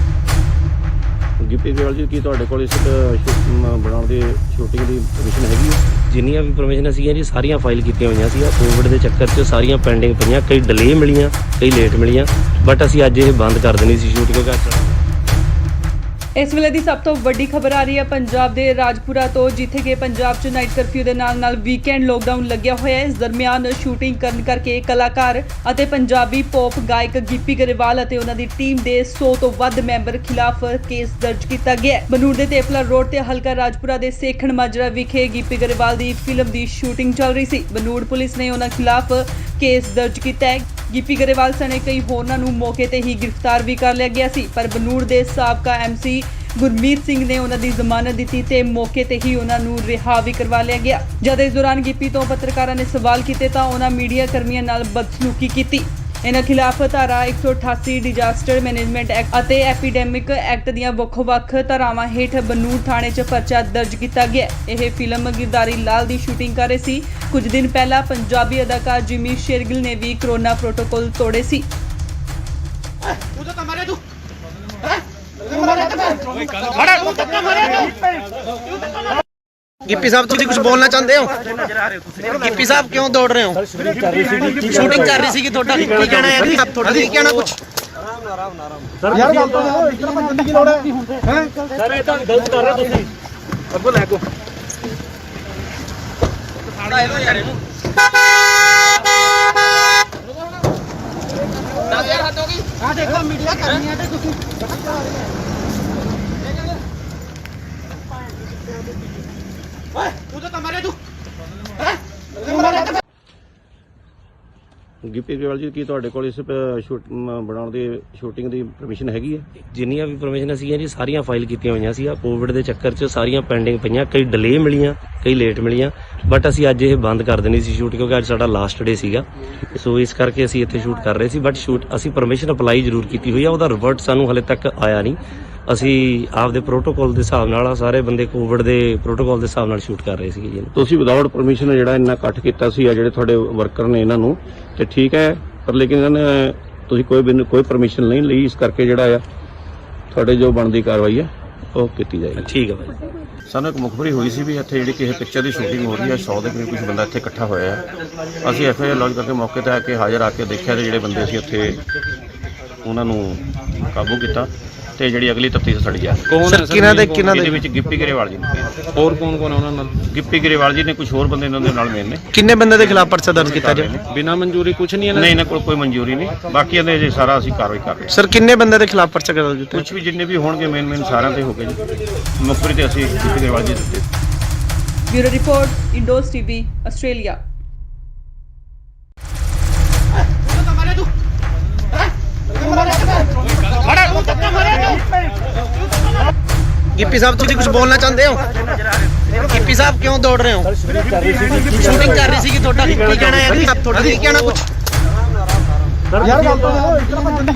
[SPEAKER 2] ਗਿੱਪੀ ਗਰੇਵਾਲ ਜੀ, ਕੀ ਤੁਹਾਡੇ ਕੋਲ ਇਸ ਬਣਾਉਣ ਦੀ ਸ਼ੂਟਿੰਗ ਦੀ ਪਰਮਿਸ਼ਨ ਹੈਗੀ ਹੈ?
[SPEAKER 3] ਜਿੰਨੀਆਂ ਵੀ ਪਰਮਿਸ਼ਨ ਸੀਗੀਆਂ ਜੀ ਸਾਰੀਆਂ ਫਾਈਲ ਕੀਤੀਆਂ ਹੋਈਆਂ ਸੀ। ਕੋਵਿਡ ਦੇ ਚੱਕਰ 'ਚ ਸਾਰੀਆਂ ਪੈਂਡਿੰਗ ਪਈਆਂ, ਕਈ ਡਿਲੇ ਮਿਲੀਆਂ, ਕਈ ਲੇਟ ਮਿਲੀਆਂ, ਬਟ ਅਸੀਂ ਅੱਜ ਇਹ ਬੰਦ ਕਰ ਦੇਣੀ ਸੀ ਸ਼ੂਟ ਕਿਉਂਕਿ
[SPEAKER 4] ਇਸ ਵੇਲੇ ਦੀ ਸਭ ਤੋਂ ਵੱਡੀ ਖਬਰ ਆ ਰਹੀ ਹੈ ਪੰਜਾਬ ਦੇ ਰਾਜਪੁਰਾ ਤੋਂ, ਜਿੱਥੇ ਕਿ ਪੰਜਾਬ 'ਚ ਨਾਈਟ ਕਰਫਿਊ ਦੇ ਨਾਲ ਵੀਕਐਂਡ ਲੋਕਡਾਊਨ ਲੱਗਿਆ ਹੋਇਆ ਹੈ। ਇਸ ਦਰਮਿਆਨ ਸ਼ੂਟਿੰਗ ਕਰਨ ਕਰਕੇ ਕਲਾਕਾਰ ਅਤੇ ਪੰਜਾਬੀ ਪੌਪ ਗਾਇਕ ਗਿੱਪੀ ਗਰੇਵਾਲ ਅਤੇ ਉਹਨਾਂ ਦੀ ਟੀਮ ਦੇ 100 ਤੋਂ ਵੱਧ ਮੈਂਬਰ ਖਿਲਾਫ ਕੇਸ ਦਰਜ ਕੀਤਾ ਗਿਆ ਹੈ। ਬਨੂੜ ਦੇ ਤੇਪਲਾ ਰੋਡ ਤੇ ਹਲਕਾ ਰਾਜਪੁਰਾ ਦੇ ਸੇਖਣ ਮਾਜਰਾ ਵਿਖੇ ਗਿੱਪੀ ਗਰੇਵਾਲ ਦੀ ਫਿਲਮ ਦੀ ਸ਼ੂਟਿੰਗ ਚੱਲ ਰਹੀ ਸੀ। ਬਨੂੜ ਪੁਲਿਸ ਨੇ ਉਹਨਾਂ ਖਿਲਾਫ ਕੇਸ ਦਰਜ ਕੀਤਾ ਹੈ। ਗਿੱਪੀ ਗਰੇਵਾਲ ਸਣੇ ਕਈ ਹੋਰਨਾਂ ਨੂੰ ਮੌਕੇ ਤੇ ਹੀ ਗ੍ਰਿਫਤਾਰ ਵੀ ਕਰ ਲਿਆ ਗਿਆ ਸੀ, ਪਰ ਬਨੂੜ ਦੇ ਸਾਬਕਾ ਐਮਸੀ ਗੁਰਮੀਤ ਸਿੰਘ ਨੇ ਉਹਨਾਂ ਦੀ ਜ਼ਮਾਨਤ ਦਿੱਤੀ ਤੇ ਮੌਕੇ ਤੇ ਹੀ ਉਹਨਾਂ ਨੂੰ ਰਿਹਾ ਵੀ ਕਰਵਾ ਲਿਆ ਗਿਆ। ਜਦ ਇਸ ਦੌਰਾਨ ਗਿੱਪੀ ਤੋਂ ਪੱਤਰਕਾਰਾਂ ਨੇ ਸਵਾਲ ਕੀਤੇ ਤਾਂ ਉਹਨਾਂ ਮੀਡੀਆ ਕਰਮੀਆਂ ਨਾਲ ਬਦਸਲੂਕੀ ਕੀਤੀ। ਇਹਨਾਂ ਖਿਲਾਫ ਧਾਰਾ 188 ਡਿਜ਼ਾਸਟਰ ਮੈਨੇਜਮੈਂਟ ਐਕਟ ਅਤੇ ਐਪੀਡੈਮਿਕ ਐਕਟ ਦੀਆਂ ਵੱਖ-ਵੱਖ ਧਾਰਾਵਾਂ ਹੇਠ ਬਨੂੜ ਥਾਣੇ 'ਚ ਪਰਚਾ ਦਰਜ ਕੀਤਾ ਗਿਆ। ਇਹ ਫਿਲਮ ਗਿਰਦਾਰੀ ਲਾਲ ਦੀ ਸ਼ੂਟਿੰਗ ਕਰ ਰਹੇ ਸੀ। ਕੁਝ ਦਿਨ ਪਹਿਲਾਂ ਪੰਜਾਬੀ ਅਦਾਕਾਰ ਜਿਮੀ ਸ਼ੇਰਗਿਲ ਨੇ ਵੀ ਕੋਰੋਨਾ ਪ੍ਰੋਟੋਕਾਲ ਤੋੜੇ ਸੀ।
[SPEAKER 1] ਗਿੱਪੀ ਸਾਹਿਬ ਤੁਸੀਂ ਕੁਝ ਬੋਲਣਾ ਚਾਹੁੰਦੇ ਹੋ? ਗਿੱਪੀ ਸਾਹਿਬ ਕਿਉਂ ਦੌੜ ਰਹੇ ਹੋ? ਸ਼ੂਟਿੰਗ ਕਰ ਰਹੀ ਸੀ ਕਿ ਤੁਹਾਡਾ ਕੀ ਕਹਿਣਾ ਹੈ? ਤੁਹਾਡਾ ਕੀ ਕਹਿਣਾ ਕੁਝ?
[SPEAKER 5] ਯਾਰ ਗੱਲ ਤਾਂ ਇਸ ਤਰ੍ਹਾਂ ਭੱਜਣ ਦੀ ਲੋੜ ਹੈ? ਸਰ ਇਹ ਤਾਂ ਗਲਤ ਕਰ ਰਹੇ ਹੋ ਤੁਸੀਂ। ਅੱਗੋਂ ਲੈ ਕੋ ਸਾੜਾ ਇਹੋ ਯਾਰ ਇਹਨੂੰ 10000 ਹੱਦ ਹੋ ਗਈ। ਆ ਦੇਖੋ ਮੀਡੀਆ ਕਰਨੀ ਹੈ ਤੇ ਤੁਸੀਂ ਓਏ ਉਦੋਂ ਤਾਂ ਮਾਰੇ ਤੂੰ
[SPEAKER 2] ਗਿੱਪੀ ਗਰੇਵਾਲ ਜੀ, ਕੀ ਤੁਹਾਡੇ ਕੋਲ ਇਸ ਬਣਾਉਣ ਦੀ ਸ਼ੂਟਿੰਗ ਦੀ ਪਰਮਿਸ਼ਨ ਹੈਗੀ ਹੈ?
[SPEAKER 3] ਜਿੰਨੀਆਂ ਵੀ ਪਰਮਿਸ਼ਨ ਸੀਗੀਆਂ ਜੀ ਸਾਰੀਆਂ ਫਾਈਲ ਕੀਤੀਆਂ ਹੋਈਆਂ ਸੀ। ਕੋਵਿਡ ਦੇ ਚੱਕਰ 'ਚ ਸਾਰੀਆਂ ਪੈਂਡਿੰਗ ਪਈਆਂ, ਕਈ ਡਿਲੇ ਮਿਲੀਆਂ, ਕਈ ਲੇਟ ਮਿਲੀਆਂ, ਬਟ ਅਸੀਂ ਅੱਜ ਇਹ ਬੰਦ ਕਰ ਦੇਣੀ ਸੀ ਸ਼ੂਟ ਕਿਉਂਕਿ ਅੱਜ ਸਾਡਾ ਲਾਸਟ ਡੇ ਸੀਗਾ। ਸੋ ਇਸ ਕਰਕੇ ਅਸੀਂ ਇੱਥੇ ਸ਼ੂਟ ਕਰ ਰਹੇ ਸੀ, ਬਟ ਅਸੀਂ ਪਰਮਿਸ਼ਨ ਅਪਲਾਈ ਜ਼ਰੂਰ ਕੀਤੀ ਹੋਈ ਆ, ਉਹਦਾ ਰਿਵਰਟ ਸਾਨੂੰ ਹਲੇ ਤੱਕ ਆਇਆ ਨਹੀਂ। ਅਸੀਂ ਆਪਦੇ ਪ੍ਰੋਟੋਕਾਲ ਦੇ ਹਿਸਾਬ ਨਾਲ ਸਾਰੇ ਬੰਦੇ ਕੋਵਿਡ ਦੇ ਪ੍ਰੋਟੋਕਾਲ ਦੇ ਹਿਸਾਬ ਨਾਲ ਸ਼ੂਟ ਕਰ ਰਹੇ ਸੀਗੇ ਜੀ।
[SPEAKER 2] ਤੁਸੀਂ ਵਿਦਆਊਟ ਪਰਮਿਸ਼ਨ ਜਿਹੜਾ ਇੰਨਾ ਇਕੱਠ ਕੀਤਾ ਸੀ ਆ ਜਿਹੜੇ ਤੁਹਾਡੇ ਵਰਕਰ ਨੇ ਇਹਨਾਂ ਨੂੰ ਤੇ ਠੀਕ ਹੈ, ਪਰ ਲੇਕਿਨ ਇਹਨਾਂ ਨੇ ਤੁਸੀਂ ਕੋਈ ਪਰਮਿਸ਼ਨ ਨਹੀਂ ਲਈ, ਇਸ ਕਰਕੇ ਜਿਹੜਾ ਆ ਤੁਹਾਡੇ ਜੋ ਬਣਦੀ ਕਾਰਵਾਈ ਹੈ ਉਹ ਕੀਤੀ ਜਾਏਗੀ।
[SPEAKER 3] ਠੀਕ ਹੈ ਭਾਈ।
[SPEAKER 2] ਸਾਨੂੰ ਇੱਕ ਮੁਖਬਰੀ ਹੋਈ ਸੀ ਵੀ ਇੱਥੇ ਜਿਹੜੀ ਕਿਸੇ ਪਿਕਚਰ ਦੀ ਸ਼ੂਟਿੰਗ ਹੋ ਰਹੀ ਹੈ, 100 ਦੇ ਕਰੀਬ ਕੁਝ ਬੰਦਾ ਇੱਥੇ ਇਕੱਠਾ ਹੋਇਆ ਹੈ। ਅਸੀਂ ਐਫਆਈਆਰ ਲੌਂਚ ਕਰਕੇ ਮੌਕੇ ਤੇ ਆ ਕੇ ਹਾਜ਼ਰ ਆ ਕੇ ਦੇਖਿਆ ਤੇ ਜਿਹੜੇ ਬੰਦੇ ਸੀ ਉੱਥੇ ਉਹਨਾਂ ਨੂੰ ਕਾਬੂ ਕੀਤਾ ਤੇ ਜਿਹੜੀ ਅਗਲੀ ਤਫਤੀਸ਼ ਸਾਡੀ ਜਾ ਰਹੀ ਹੈ।
[SPEAKER 6] ਕੌਣ
[SPEAKER 1] ਕਿਹਨਾਂ ਦੇ
[SPEAKER 2] ਇਹਦੇ ਵਿੱਚ ਗਿੱਪੀ ਗਰੇਵਾਲ ਜੀ ਨੇ,
[SPEAKER 6] ਹੋਰ ਕੌਣ ਕੌਣ ਉਹਨਾਂ ਨਾਲ
[SPEAKER 2] ਗਿੱਪੀ ਗਰੇਵਾਲ ਜੀ ਨੇ, ਕੁਝ ਹੋਰ ਬੰਦੇ ਇਹਨਾਂ ਦੇ ਨਾਲ ਮੇਨ ਨੇ।
[SPEAKER 1] ਕਿੰਨੇ ਬੰਦੇ ਦੇ ਖਿਲਾਫ ਪਰਚਾ ਦਰਜ ਕੀਤਾ ਜਾ
[SPEAKER 6] ਬਿਨਾਂ ਮਨਜ਼ੂਰੀ ਕੁਝ ਨਹੀਂ
[SPEAKER 2] ਨਹੀਂ, ਇਹਨਾਂ ਕੋਲ ਕੋਈ ਮਨਜ਼ੂਰੀ ਨਹੀਂ, ਬਾਕੀ ਇਹਦੇ ਜੇ ਸਾਰਾ ਅਸੀਂ ਕਾਰਵਾਈ ਕਰ ਰਹੇ ਹਾਂ।
[SPEAKER 1] ਸਰ ਕਿੰਨੇ ਬੰਦੇ ਦੇ ਖਿਲਾਫ ਪਰਚਾ ਦਰਜ ਕੀਤਾ?
[SPEAKER 2] ਕੁਝ ਵੀ ਜਿੰਨੇ ਵੀ ਹੋਣਗੇ ਮੇਨ ਸਾਰਿਆਂ ਤੇ ਹੋ ਗਏ ਜੀ। ਮੁਖਬਰੀ ਤੇ ਅਸੀਂ ਗਿੱਪੀ ਗਰੇਵਾਲ ਜੀ ਦਿੱਤੇ।
[SPEAKER 4] Bureau report Indos TV Australia.
[SPEAKER 1] Gippy sahib ਤੁਸੀਂ ਕੁਝ ਬੋਲਣਾ ਚਾਹੁੰਦੇ ਹੋ? ਗਿੱਪੀ ਸਾਹਿਬ ਕਿਉਂ ਦੌੜ ਰਹੇ ਹੋ? ਸ਼ੂਟਿੰਗ ਕਰ ਰਹੀ ਸੀ ਕਿ ਤੁਹਾਡਾ ਕੀ ਕਹਿਣਾ ਹੈ? ਤੁਹਾਡਾ ਕੀ ਕਹਿਣਾ ਕੁਝ?
[SPEAKER 5] ਯਾਰ ਗੱਲ ਤਾਂ ਇਸ ਤਰ੍ਹਾਂ ਭੱਜਣ ਦੀ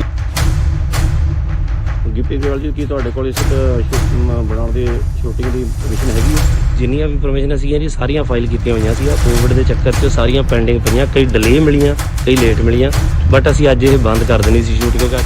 [SPEAKER 2] ਗਿੱਪੀ ਗਰੇਵਾਲ ਜੀ, ਕੀ ਤੁਹਾਡੇ ਕੋਲ ਇਸ ਬਣਾਉਣ ਦੀ ਸ਼ੂਟਿੰਗ ਦੀ ਪਰਮਿਸ਼ਨ ਹੈਗੀ ਹੈ?
[SPEAKER 3] ਜਿੰਨੀਆਂ ਵੀ ਪਰਮਿਸ਼ਨ ਸੀਗੀਆਂ ਜੀ ਸਾਰੀਆਂ ਫਾਈਲ ਕੀਤੀਆਂ ਹੋਈਆਂ ਸੀ। ਕੋਵਿਡ ਦੇ ਚੱਕਰ 'ਚ ਸਾਰੀਆਂ ਪੈਂਡਿੰਗ ਪਈਆਂ, ਕਈ ਡਿਲੇ ਮਿਲੀਆਂ, ਕਈ ਲੇਟ ਮਿਲੀਆਂ, ਬਟ ਅਸੀਂ ਅੱਜ ਇਹ ਬੰਦ ਕਰ ਦੇਣੀ ਸੀ ਸ਼ੂਟ ਕਿਉਂਕਿ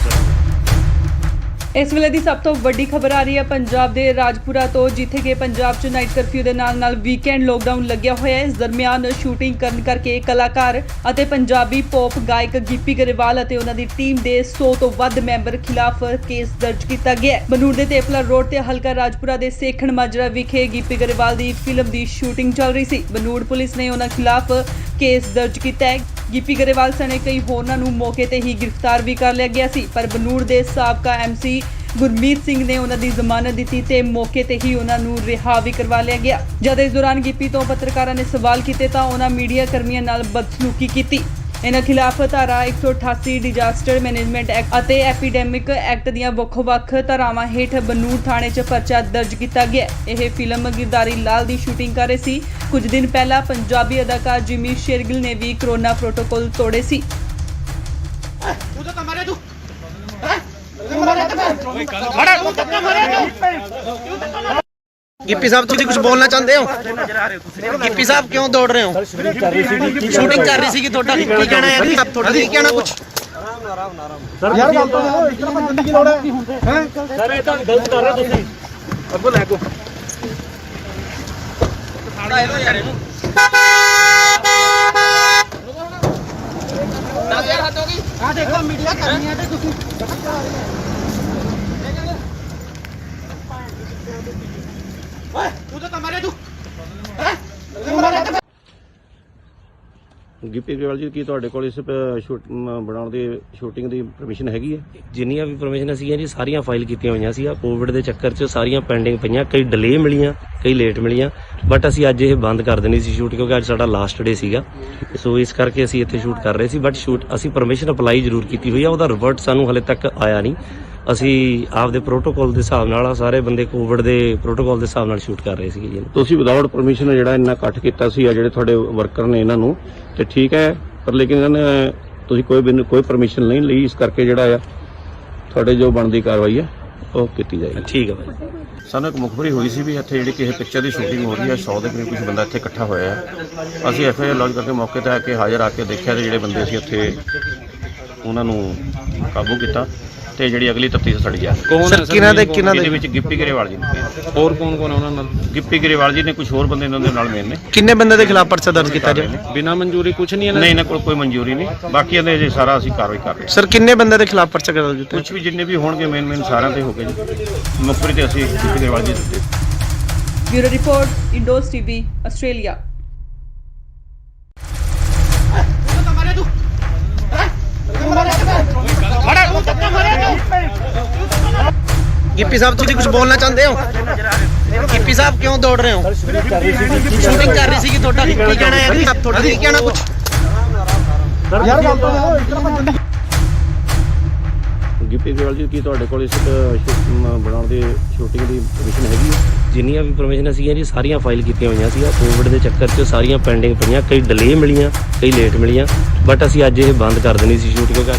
[SPEAKER 4] ਇਸ ਵੇਲੇ ਦੀ ਸਭ ਤੋਂ ਵੱਡੀ ਖਬਰ ਆ ਰਹੀ ਹੈ ਪੰਜਾਬ ਦੇ ਰਾਜਪੁਰਾ ਤੋਂ, ਜਿੱਥੇ ਕਿ ਪੰਜਾਬ 'ਚ ਨਾਈਟ ਕਰਫਿਊ ਦੇ ਨਾਲ ਵੀਕਐਂਡ ਲੋਕਡਾਊਨ ਲੱਗਿਆ ਹੋਇਆ ਹੈ। ਇਸ ਦਰਮਿਆਨ ਸ਼ੂਟਿੰਗ ਕਰਨ ਕਰਕੇ ਕਲਾਕਾਰ ਅਤੇ ਪੰਜਾਬੀ ਪੌਪ ਗਾਇਕ ਗਿੱਪੀ ਗਰੇਵਾਲ ਅਤੇ ਉਹਨਾਂ ਦੀ ਟੀਮ ਦੇ 100 ਤੋਂ ਵੱਧ ਮੈਂਬਰ ਖਿਲਾਫ ਕੇਸ ਦਰਜ ਕੀਤਾ ਗਿਆ ਹੈ। ਬਨੂੜ ਦੇ ਤੇਪਲਾ ਰੋਡ ਤੇ ਹਲਕਾ ਰਾਜਪੁਰਾ ਦੇ ਸੇਖਣ ਮਾਜਰਾ ਵਿਖੇ ਗਿੱਪੀ ਗਰੇਵਾਲ ਦੀ ਫਿਲਮ ਦੀ ਸ਼ੂਟਿੰਗ ਚੱਲ ਰਹੀ ਸੀ। ਬਨੂੜ ਪੁਲਿਸ ਨੇ ਉਹਨਾਂ ਖਿਲਾਫ ਕੇਸ ਦਰਜ ਕੀਤਾ ਹੈ। ਗਿੱਪੀ ਗਰੇਵਾਲ ਸਣੇ ਕਈ ਹੋਰਨਾਂ ਨੂੰ ਮੌਕੇ ਤੇ ਹੀ ਗ੍ਰਿਫਤਾਰ ਵੀ ਕਰ ਲਿਆ ਗਿਆ ਸੀ, ਪਰ ਬਨੂੜ ਦੇ ਸਾਬਕਾ ਐਮਸੀ ਗੁਰਮੀਤ ਸਿੰਘ ਨੇ ਉਹਨਾਂ ਦੀ ਜ਼ਮਾਨਤ ਦਿੱਤੀ ਤੇ ਮੌਕੇ ਤੇ ਹੀ ਉਹਨਾਂ ਨੂੰ ਰਿਹਾ ਵੀ ਕਰਵਾ ਲਿਆ ਗਿਆ। ਜਦ ਇਸ ਦੌਰਾਨ ਗਿੱਪੀ ਤੋਂ ਪੱਤਰਕਾਰਾਂ ਨੇ ਸਵਾਲ ਕੀਤੇ ਤਾਂ ਉਹਨਾਂ ਮੀਡੀਆ ਕਰਮੀਆਂ ਨਾਲ ਬਦਸਲੂਕੀ ਕੀਤੀ। ਇਹਨਾਂ ਖਿਲਾਫ ਧਾਰਾ 188 ਡਿਜ਼ਾਸਟਰ ਮੈਨੇਜਮੈਂਟ ਐਕਟ ਅਤੇ ਐਪੀਡੈਮਿਕ ਐਕਟ ਦੀਆਂ ਵੱਖ-ਵੱਖ ਧਾਰਾਵਾਂ ਹੇਠ ਬਨੂੜ ਥਾਣੇ 'ਚ ਪਰਚਾ ਦਰਜ ਕੀਤਾ ਗਿਆ। ਇਹ ਫਿਲਮ ਗਿਰਦਾਰੀ ਲਾਲ ਦੀ ਸ਼ੂਟਿੰਗ ਕਰ ਰਹੇ ਸੀ। ਕੁਝ ਦਿਨ ਪਹਿਲਾਂ ਪੰਜਾਬੀ ਅਦਾਕਾਰ ਜਿਮੀ ਸ਼ੇਰਗਿਲ ਨੇ ਵੀ ਕੋਰੋਨਾ ਪ੍ਰੋਟੋਕਾਲ ਤੋੜੇ ਸੀ।
[SPEAKER 1] गिप्पी साहब तुम कुछ बोलना चाहते हो? गिप्पी साहब क्यों दौड़ रहे हो? शूटिंग कर रही थी ਤੁਹਾਡਾ ਕੀ ਕਹਿਣਾ ਹੈ ਜੀ? ਤੁਹਾਡਾ ਕੀ ਕਹਿਣਾ ਕੁਝ?
[SPEAKER 5] ਸਰ ਯਾਰ ਗੱਲ ਤਾਂ ਇਤਨਾ ਬੰਦੇ ਦੀ ਲੋੜ ਹੈ ਸਰ ਇਹ ਤਾਂ ਗਲਤ ਕਰ ਰਹੇ ਤੁਸੀਂ ਅੱਗੋਂ ਲੈ ਕੋ ਸਾੜਾ ਇਹੋ ਯਾਰ ਇਹਨੂੰ ਨਾ ਯਾਰ ਹੱਥ ਹੋ ਗਈ ਆ ਦੇਖੋ ਮੀਡੀਆ ਕਰਨੀ ਹੈ ਤੇ ਤੁਸੀਂ ਓਏ ਤੂੰ ਤਾਂ ਮਾਰੇ ਤੂੰ ਹੈ
[SPEAKER 2] ਗਿੱਪੀ ਗਰੇਵਾਲ ਜੀ, ਕੀ ਤੁਹਾਡੇ ਕੋਲ ਇਸ ਬਣਾਉਣ ਦੀ ਸ਼ੂਟਿੰਗ ਦੀ ਪਰਮਿਸ਼ਨ ਹੈਗੀ ਹੈ?
[SPEAKER 3] ਜਿੰਨੀਆਂ ਵੀ ਪਰਮਿਸ਼ਨ ਸੀਗੀਆਂ ਜੀ ਸਾਰੀਆਂ ਫਾਈਲ ਕੀਤੀਆਂ ਹੋਈਆਂ ਸੀ। ਆ ਕੋਵਿਡ ਦੇ ਚੱਕਰ 'ਚ ਸਾਰੀਆਂ ਪੈਂਡਿੰਗ ਪਈਆਂ, ਕਈ ਡਿਲੇ ਮਿਲੀਆਂ, ਕਈ ਲੇਟ ਮਿਲੀਆਂ, ਬਟ ਅਸੀਂ ਅੱਜ ਇਹ ਬੰਦ ਕਰ ਦੇਣੀ ਸੀ ਸ਼ੂਟ, ਕਿਉਂਕਿ ਅੱਜ ਸਾਡਾ ਲਾਸਟ ਡੇ ਸੀਗਾ। ਸੋ ਇਸ ਕਰਕੇ ਅਸੀਂ ਇੱਥੇ ਸ਼ੂਟ ਕਰ ਰਹੇ ਸੀ, ਬਟ ਅਸੀਂ ਪਰਮਿਸ਼ਨ ਅਪਲਾਈ ਜ਼ਰੂਰ ਕੀਤੀ ਹੋਈ ਆ, ਉਹਦਾ ਰਿਵਰਟ ਸਾਨੂੰ ਹਲੇ ਤੱਕ ਆਇਆ ਨਹੀਂ। ਅਸੀਂ ਆਪਦੇ ਪ੍ਰੋਟੋਕਾਲ ਦੇ ਹਿਸਾਬ ਨਾਲ ਸਾਰੇ ਬੰਦੇ ਕੋਵਿਡ ਦੇ ਪ੍ਰੋਟੋਕਾਲ ਦੇ ਹਿਸਾਬ ਨਾਲ ਸ਼ੂਟ ਕਰ ਰਹੇ ਸੀਗੇ ਜੀ।
[SPEAKER 2] ਤੁਸੀਂ ਵਿਦਆਊਟ ਪਰਮਿਸ਼ਨ ਜਿਹੜਾ ਇੰਨਾ ਇਕੱਠ ਕੀਤਾ ਸੀ, ਆ ਜਿਹੜੇ ਤੁਹਾਡੇ ਵਰਕਰ ਨੇ ਇਹਨਾਂ ਨੂੰ, ਤੇ ਠੀਕ ਹੈ, ਪਰ ਲੇਕਿਨ ਇਹਨਾਂ ਨੇ ਤੁਸੀਂ ਕੋਈ ਪਰਮਿਸ਼ਨ ਨਹੀਂ ਲਈ, ਇਸ ਕਰਕੇ ਜਿਹੜਾ ਆ ਤੁਹਾਡੇ ਜੋ ਬਣਦੀ ਕਾਰਵਾਈ ਹੈ ਉਹ ਕੀਤੀ ਜਾਏਗੀ।
[SPEAKER 3] ਠੀਕ ਹੈ ਭਾਈ।
[SPEAKER 2] ਸਾਨੂੰ ਇੱਕ ਮੁਖਬਰੀ ਹੋਈ ਸੀ ਵੀ ਇੱਥੇ ਜਿਹੜੀ ਕਿਸੇ ਪਿਕਚਰ ਦੀ ਸ਼ੂਟਿੰਗ ਹੋ ਰਹੀ ਹੈ, 100 ਦੇ ਕਰੀਬ ਕੁਝ ਬੰਦਾ ਇੱਥੇ ਇਕੱਠਾ ਹੋਇਆ ਹੈ। ਅਸੀਂ ਐਫਆਈਆਰ ਲੌਂਚ ਕਰਕੇ ਮੌਕੇ ਤੇ ਆ ਕੇ ਹਾਜ਼ਰ ਆ ਕੇ ਦੇਖਿਆ ਤੇ ਜਿਹੜੇ ਬੰਦੇ ਸੀ ਉੱਥੇ ਉਹਨਾਂ ਨੂੰ ਕਾਬੂ ਕੀਤਾ ਤੇ ਜਿਹੜੀ ਅਗਲੀ ਤਫਤੀਸ਼ ਸਾਡੀ ਜਾ
[SPEAKER 6] ਕੌਣ ਹੈ ਸਰ?
[SPEAKER 2] ਇਹਦੇ ਵਿੱਚ ਗਿੱਪੀ ਗਰੇਵਾਲ ਜੀ ਨੇ,
[SPEAKER 6] ਹੋਰ ਕੌਣ ਕੌਣ ਹੈ ਉਹਨਾਂ ਨਾਲ?
[SPEAKER 2] ਗਿੱਪੀ ਗਰੇਵਾਲ ਜੀ ਨੇ, ਕੁਝ ਹੋਰ ਬੰਦੇ ਇਹਨਾਂ ਦੇ ਨਾਲ ਮੇਨ ਨੇ।
[SPEAKER 1] ਕਿੰਨੇ ਬੰਦੇ ਦੇ ਖਿਲਾਫ ਪਰਚਾ ਦਰਜ ਕੀਤਾ ਜੀ?
[SPEAKER 6] ਬਿਨਾਂ ਮਨਜ਼ੂਰੀ ਕੁਝ ਨਹੀਂ ਹੈ?
[SPEAKER 2] ਨਹੀਂ, ਇਹਨਾਂ ਕੋਲ ਕੋਈ ਮਨਜ਼ੂਰੀ ਨਹੀਂ, ਬਾਕੀ ਇਹਦੇ ਜੇ ਸਾਰਾ ਅਸੀਂ ਕਾਰਵਾਈ ਕਰ ਰਹੇ ਹਾਂ।
[SPEAKER 1] ਸਰ ਕਿੰਨੇ ਬੰਦੇ ਦੇ ਖਿਲਾਫ ਪਰਚਾ ਦਰਜ ਕੀਤਾ?
[SPEAKER 2] ਕੁਝ ਵੀ ਜਿੰਨੇ ਵੀ ਹੋਣਗੇ ਮੇਨ ਸਾਰਿਆਂ ਤੇ ਹੋ ਗਏ ਜੀ। ਮੁਖਬਰੀ ਤੇ ਅਸੀਂ ਗਿੱਪੀ ਗਰੇਵਾਲ ਜੀ ਦਿੱਤੇ।
[SPEAKER 4] Bureau report, Indos TV, Australia.
[SPEAKER 1] Gippy sahab तुम कुछ बोलना चाहते हो? गिप्पी साहब क्यों दौड़ रहे हो? शूटिंग कर रही थी ਤੁਹਾਡਾ ਕੀ ਕਹਿਣਾ ਹੈ ਜੀ? ਤੁਹਾਡਾ ਕੀ ਕਹਿਣਾ ਕੁਝ?
[SPEAKER 5] ਸਰ ਯਾਰ ਗੱਲ ਤਾਂ ਇਤਨਾ ਬੰਦੇ
[SPEAKER 2] ਗਿੱਪੀ ਗਰੇਵਾਲ ਜੀ, ਕੀ ਤੁਹਾਡੇ ਕੋਲ ਇਸ ਬਣਾਉਣ ਦੀ ਸ਼ੂਟਿੰਗ ਦੀ ਪਰਮਿਸ਼ਨ ਹੈਗੀ ਹੈ?
[SPEAKER 3] ਜਿੰਨੀਆਂ ਵੀ ਪਰਮਿਸ਼ਨ ਸੀਗੀਆਂ ਜੀ ਸਾਰੀਆਂ ਫਾਈਲ ਕੀਤੀਆਂ ਹੋਈਆਂ ਸੀ। ਕੋਵਿਡ ਦੇ ਚੱਕਰ 'ਚ ਸਾਰੀਆਂ ਪੈਂਡਿੰਗ ਪਈਆਂ, ਕਈ ਡਿਲੇ ਮਿਲੀਆਂ, ਕਈ ਲੇਟ ਮਿਲੀਆਂ, ਬਟ ਅਸੀਂ ਅੱਜ ਇਹ ਬੰਦ ਕਰ ਦੇਣੀ ਸੀ ਸ਼ੂਟ, ਕਿਉਂਕਿ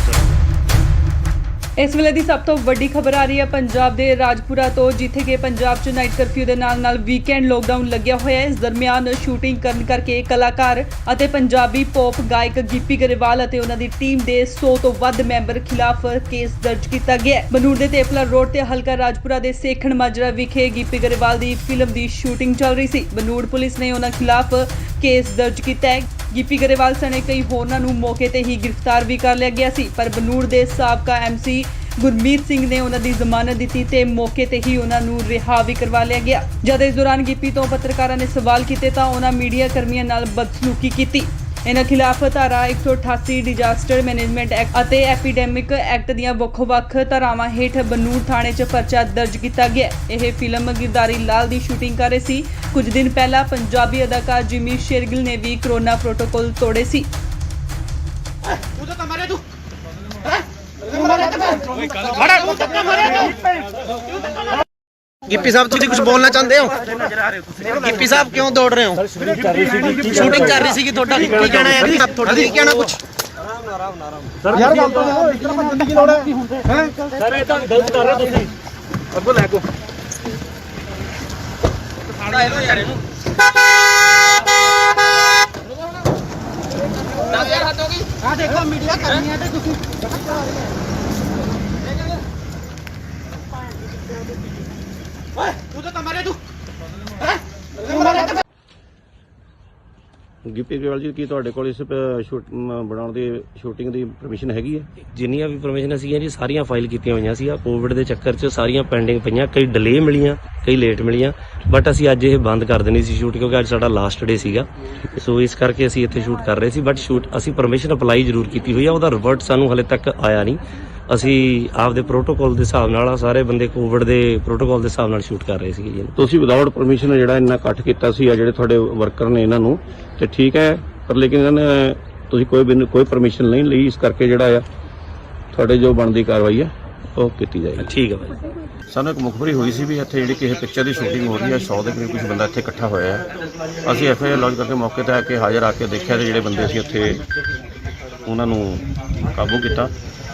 [SPEAKER 4] ਇਸ ਵੇਲੇ ਦੀ ਸਭ ਤੋਂ ਵੱਡੀ ਖਬਰ ਆ ਰਹੀ ਹੈ ਪੰਜਾਬ ਦੇ ਰਾਜਪੁਰਾ ਤੋਂ, ਜਿੱਥੇ ਕਿ ਪੰਜਾਬ 'ਚ ਨਾਈਟ ਕਰਫਿਊ ਦੇ ਨਾਲ ਵੀਕਐਂਡ ਲੋਕਡਾਊਨ ਲੱਗਿਆ ਹੋਇਆ ਹੈ। ਇਸ ਦਰਮਿਆਨ ਸ਼ੂਟਿੰਗ ਕਰਨ ਕਰਕੇ ਕਲਾਕਾਰ ਅਤੇ ਪੰਜਾਬੀ ਪੌਪ ਗਾਇਕ ਗਿੱਪੀ ਗਰੇਵਾਲ ਅਤੇ ਉਹਨਾਂ ਦੀ ਟੀਮ ਦੇ 100 ਤੋਂ ਵੱਧ ਮੈਂਬਰ ਖਿਲਾਫ ਕੇਸ ਦਰਜ ਕੀਤਾ ਗਿਆ ਹੈ। ਬਨੂੜ ਦੇ ਤੇਪਲਾ ਰੋਡ ਤੇ ਹਲਕਾ ਰਾਜਪੁਰਾ ਦੇ ਸੇਖਣ ਮਾਜਰਾ ਵਿਖੇ ਗਿੱਪੀ ਗਰੇਵਾਲ ਦੀ ਫਿਲਮ ਦੀ ਸ਼ੂਟਿੰਗ ਚੱਲ ਰਹੀ ਸੀ। ਬਨੂੜ ਪੁਲਿਸ ਨੇ ਉਹਨਾਂ ਖਿਲਾਫ ਕੇਸ ਦਰਜ ਕੀਤਾ ਹੈ। ਗਿੱਪੀ ਗਰੇਵਾਲ ਸਣੇ ਕਈ ਹੋਰਨਾਂ ਨੂੰ ਮੌਕੇ ਤੇ ਹੀ ਗ੍ਰਿਫਤਾਰ ਵੀ ਕਰ ਲਿਆ ਗਿਆ ਸੀ, ਪਰ ਬਨੂੜ ਦੇ ਸਾਬਕਾ ਐਮਸੀ ਗੁਰਮੀਤ ਸਿੰਘ ਨੇ ਉਹਨਾਂ ਦੀ ਜ਼ਮਾਨਤ ਦਿੱਤੀ ਤੇ ਮੌਕੇ ਤੇ ਹੀ ਉਹਨਾਂ ਨੂੰ ਰਿਹਾ ਵੀ ਕਰਵਾ ਲਿਆ ਗਿਆ। ਜਦ ਇਸ ਦੌਰਾਨ ਗਿੱਪੀ ਤੋਂ ਪੱਤਰਕਾਰਾਂ ਨੇ ਸਵਾਲ ਕੀਤੇ ਤਾਂ ਉਹਨਾਂ ਮੀਡੀਆ ਕਰਮੀਆਂ ਨਾਲ ਬਦਸਲੂਕੀ ਕੀਤੀ। ਇਹਨਾਂ ਖਿਲਾਫ ਧਾਰਾ 188 ਡਿਜ਼ਾਸਟਰ ਮੈਨੇਜਮੈਂਟ ਐਕਟ ਅਤੇ ਐਪੀਡੈਮਿਕ ਐਕਟ ਦੀਆਂ ਵੱਖ-ਵੱਖ ਧਾਰਾਵਾਂ ਹੇਠ ਬਨੂੜ ਥਾਣੇ 'ਚ ਪਰਚਾ ਦਰਜ ਕੀਤਾ ਗਿਆ। ਇਹ ਫਿਲਮ ਗਿਰਦਾਰੀ ਲਾਲ ਦੀ ਸ਼ੂਟਿੰਗ ਕਰ ਰਹੇ ਸੀ। ਕੁਝ ਦਿਨ ਪਹਿਲਾਂ ਪੰਜਾਬੀ ਅਦਾਕਾਰ ਜਿਮੀ ਸ਼ੇਰਗਿਲ ਨੇ ਵੀ ਕੋਰੋਨਾ ਪ੍ਰੋਟੋਕਾਲ ਤੋੜੇ ਸੀ।
[SPEAKER 5] ਤੂੰ ਤਾਂ ਮਾਰੇ ਤੂੰ
[SPEAKER 1] गिप्पी साहब तुम कुछ बोलना चाहते हो? गिप्पी साहब क्यों दौड़ रहे हो? शूटिंग कर रही थी ਤੁਹਾਡਾ ਕੀ ਕਹਿਣਾ ਹੈ ਜੀ? ਤੁਹਾਡਾ ਕੀ ਕਹਿਣਾ ਕੁਝ?
[SPEAKER 5] ਸਰ ਯਾਰ ਗੱਲ ਤਾਂ ਇਤਨਾ ਬੰਦੇ ਦੀ ਲੋੜ ਹੈ ਸਰ ਇਹ ਤਾਂ ਗਲਤ ਕਰ ਰਹੇ ਤੁਸੀਂ ਅੱਗੋਂ ਲੈ ਕੋ ਸਾੜਾ ਇਹੋ ਯਾਰ ਇਹਨੂੰ ਨਾ ਯਾਰ ਹੱਥ ਹੋ ਗਈ ਆ ਦੇਖੋ ਮੀਡੀਆ ਕਰਨੀ ਹੈ ਤੇ ਤੁਸੀਂ
[SPEAKER 2] ਗਿੱਪੀ ਗਰੇਵਾਲ ਜੀ ਕੀ ਤੁਹਾਡੇ ਕੋਲ ਇਸ ਬਣਾਉਣ ਦੀ ਸ਼ੂਟਿੰਗ ਦੀ ਪਰਮਿਸ਼ਨ ਹੈਗੀ ਹੈ?
[SPEAKER 3] ਜਿੰਨੀਆਂ ਵੀ ਪਰਮਿਸ਼ਨ ਸੀਗੀਆਂ ਜੀ ਸਾਰੀਆਂ ਫਾਈਲ ਕੀਤੀਆਂ ਹੋਈਆਂ ਸੀ। ਕੋਵਿਡ ਦੇ ਚੱਕਰ 'ਚ ਸਾਰੀਆਂ ਪੈਂਡਿੰਗ ਪਈਆਂ, ਕਈ ਡਿਲੇ ਮਿਲੀਆਂ, ਕਈ ਲੇਟ ਮਿਲੀਆਂ, ਬਟ ਅਸੀਂ ਅੱਜ ਇਹ ਬੰਦ ਕਰ ਦੇਣੀ ਸੀ ਸ਼ੂਟ ਕਿਉਂਕਿ ਅੱਜ ਸਾਡਾ ਲਾਸਟ ਡੇ ਸੀਗਾ। ਸੋ ਇਸ ਕਰਕੇ ਅਸੀਂ ਇੱਥੇ ਸ਼ੂਟ ਕਰ ਰਹੇ ਸੀ, ਬਟ ਅਸੀਂ ਪਰਮਿਸ਼ਨ ਅਪਲਾਈ ਜ਼ਰੂਰ ਕੀਤੀ ਹੋਈ ਆ, ਉਹਦਾ ਰਿਵਰਟ ਸਾਨੂੰ ਹਲੇ ਤੱਕ ਆਇਆ ਨਹੀਂ। ਅਸੀਂ ਆਪਦੇ ਪ੍ਰੋਟੋਕਾਲ ਦੇ ਹਿਸਾਬ ਨਾਲ ਸਾਰੇ ਬੰਦੇ ਕੋਵਿਡ ਦੇ ਪ੍ਰੋਟੋਕਾਲ ਦੇ ਹਿਸਾਬ ਨਾਲ ਸ਼ੂਟ ਕਰ ਰਹੇ ਸੀਗੇ ਜੀ।
[SPEAKER 2] ਤੁਸੀਂ ਵਿਦਆਊਟ ਪਰਮਿਸ਼ਨ ਜਿਹੜਾ ਇੰਨਾ ਇਕੱਠ ਕੀਤਾ ਸੀ ਆ ਜਿਹੜੇ ਤੁਹਾਡੇ ਵਰਕਰ ਨੇ ਇਹਨਾਂ ਨੂੰ, ਤੇ ਠੀਕ ਹੈ, ਪਰ ਲੇਕਿਨ ਇਹਨਾਂ ਨੇ ਤੁਸੀਂ ਕੋਈ ਪਰਮਿਸ਼ਨ ਨਹੀਂ ਲਈ, ਇਸ ਕਰਕੇ ਜਿਹੜਾ ਆ ਤੁਹਾਡੇ ਜੋ ਬਣਦੀ ਕਾਰਵਾਈ ਹੈ ਉਹ ਕੀਤੀ ਜਾਏਗੀ।
[SPEAKER 3] ਠੀਕ ਹੈ ਭਾਈ।
[SPEAKER 2] ਸਾਨੂੰ ਇੱਕ ਮੁਖਬਰੀ ਹੋਈ ਸੀ ਵੀ ਇੱਥੇ ਜਿਹੜੀ ਕਿਸੇ ਪਿਕਚਰ ਦੀ ਸ਼ੂਟਿੰਗ ਹੋ ਰਹੀ ਹੈ, 100 ਦੇ ਕਰੀਬ ਕੁਝ ਬੰਦਾ ਇੱਥੇ ਇਕੱਠਾ ਹੋਇਆ ਹੈ। ਅਸੀਂ ਐਫਆਈਆਰ ਲੌਂਚ ਕਰਕੇ ਮੌਕੇ ਤੇ ਆ ਕੇ ਹਾਜ਼ਰ ਆ ਕੇ ਦੇਖਿਆ ਤੇ ਜਿਹੜੇ ਬੰਦੇ ਸੀ ਉੱਥੇ ਉਹਨਾਂ ਨੂੰ ਕਾਬੂ ਕੀਤਾ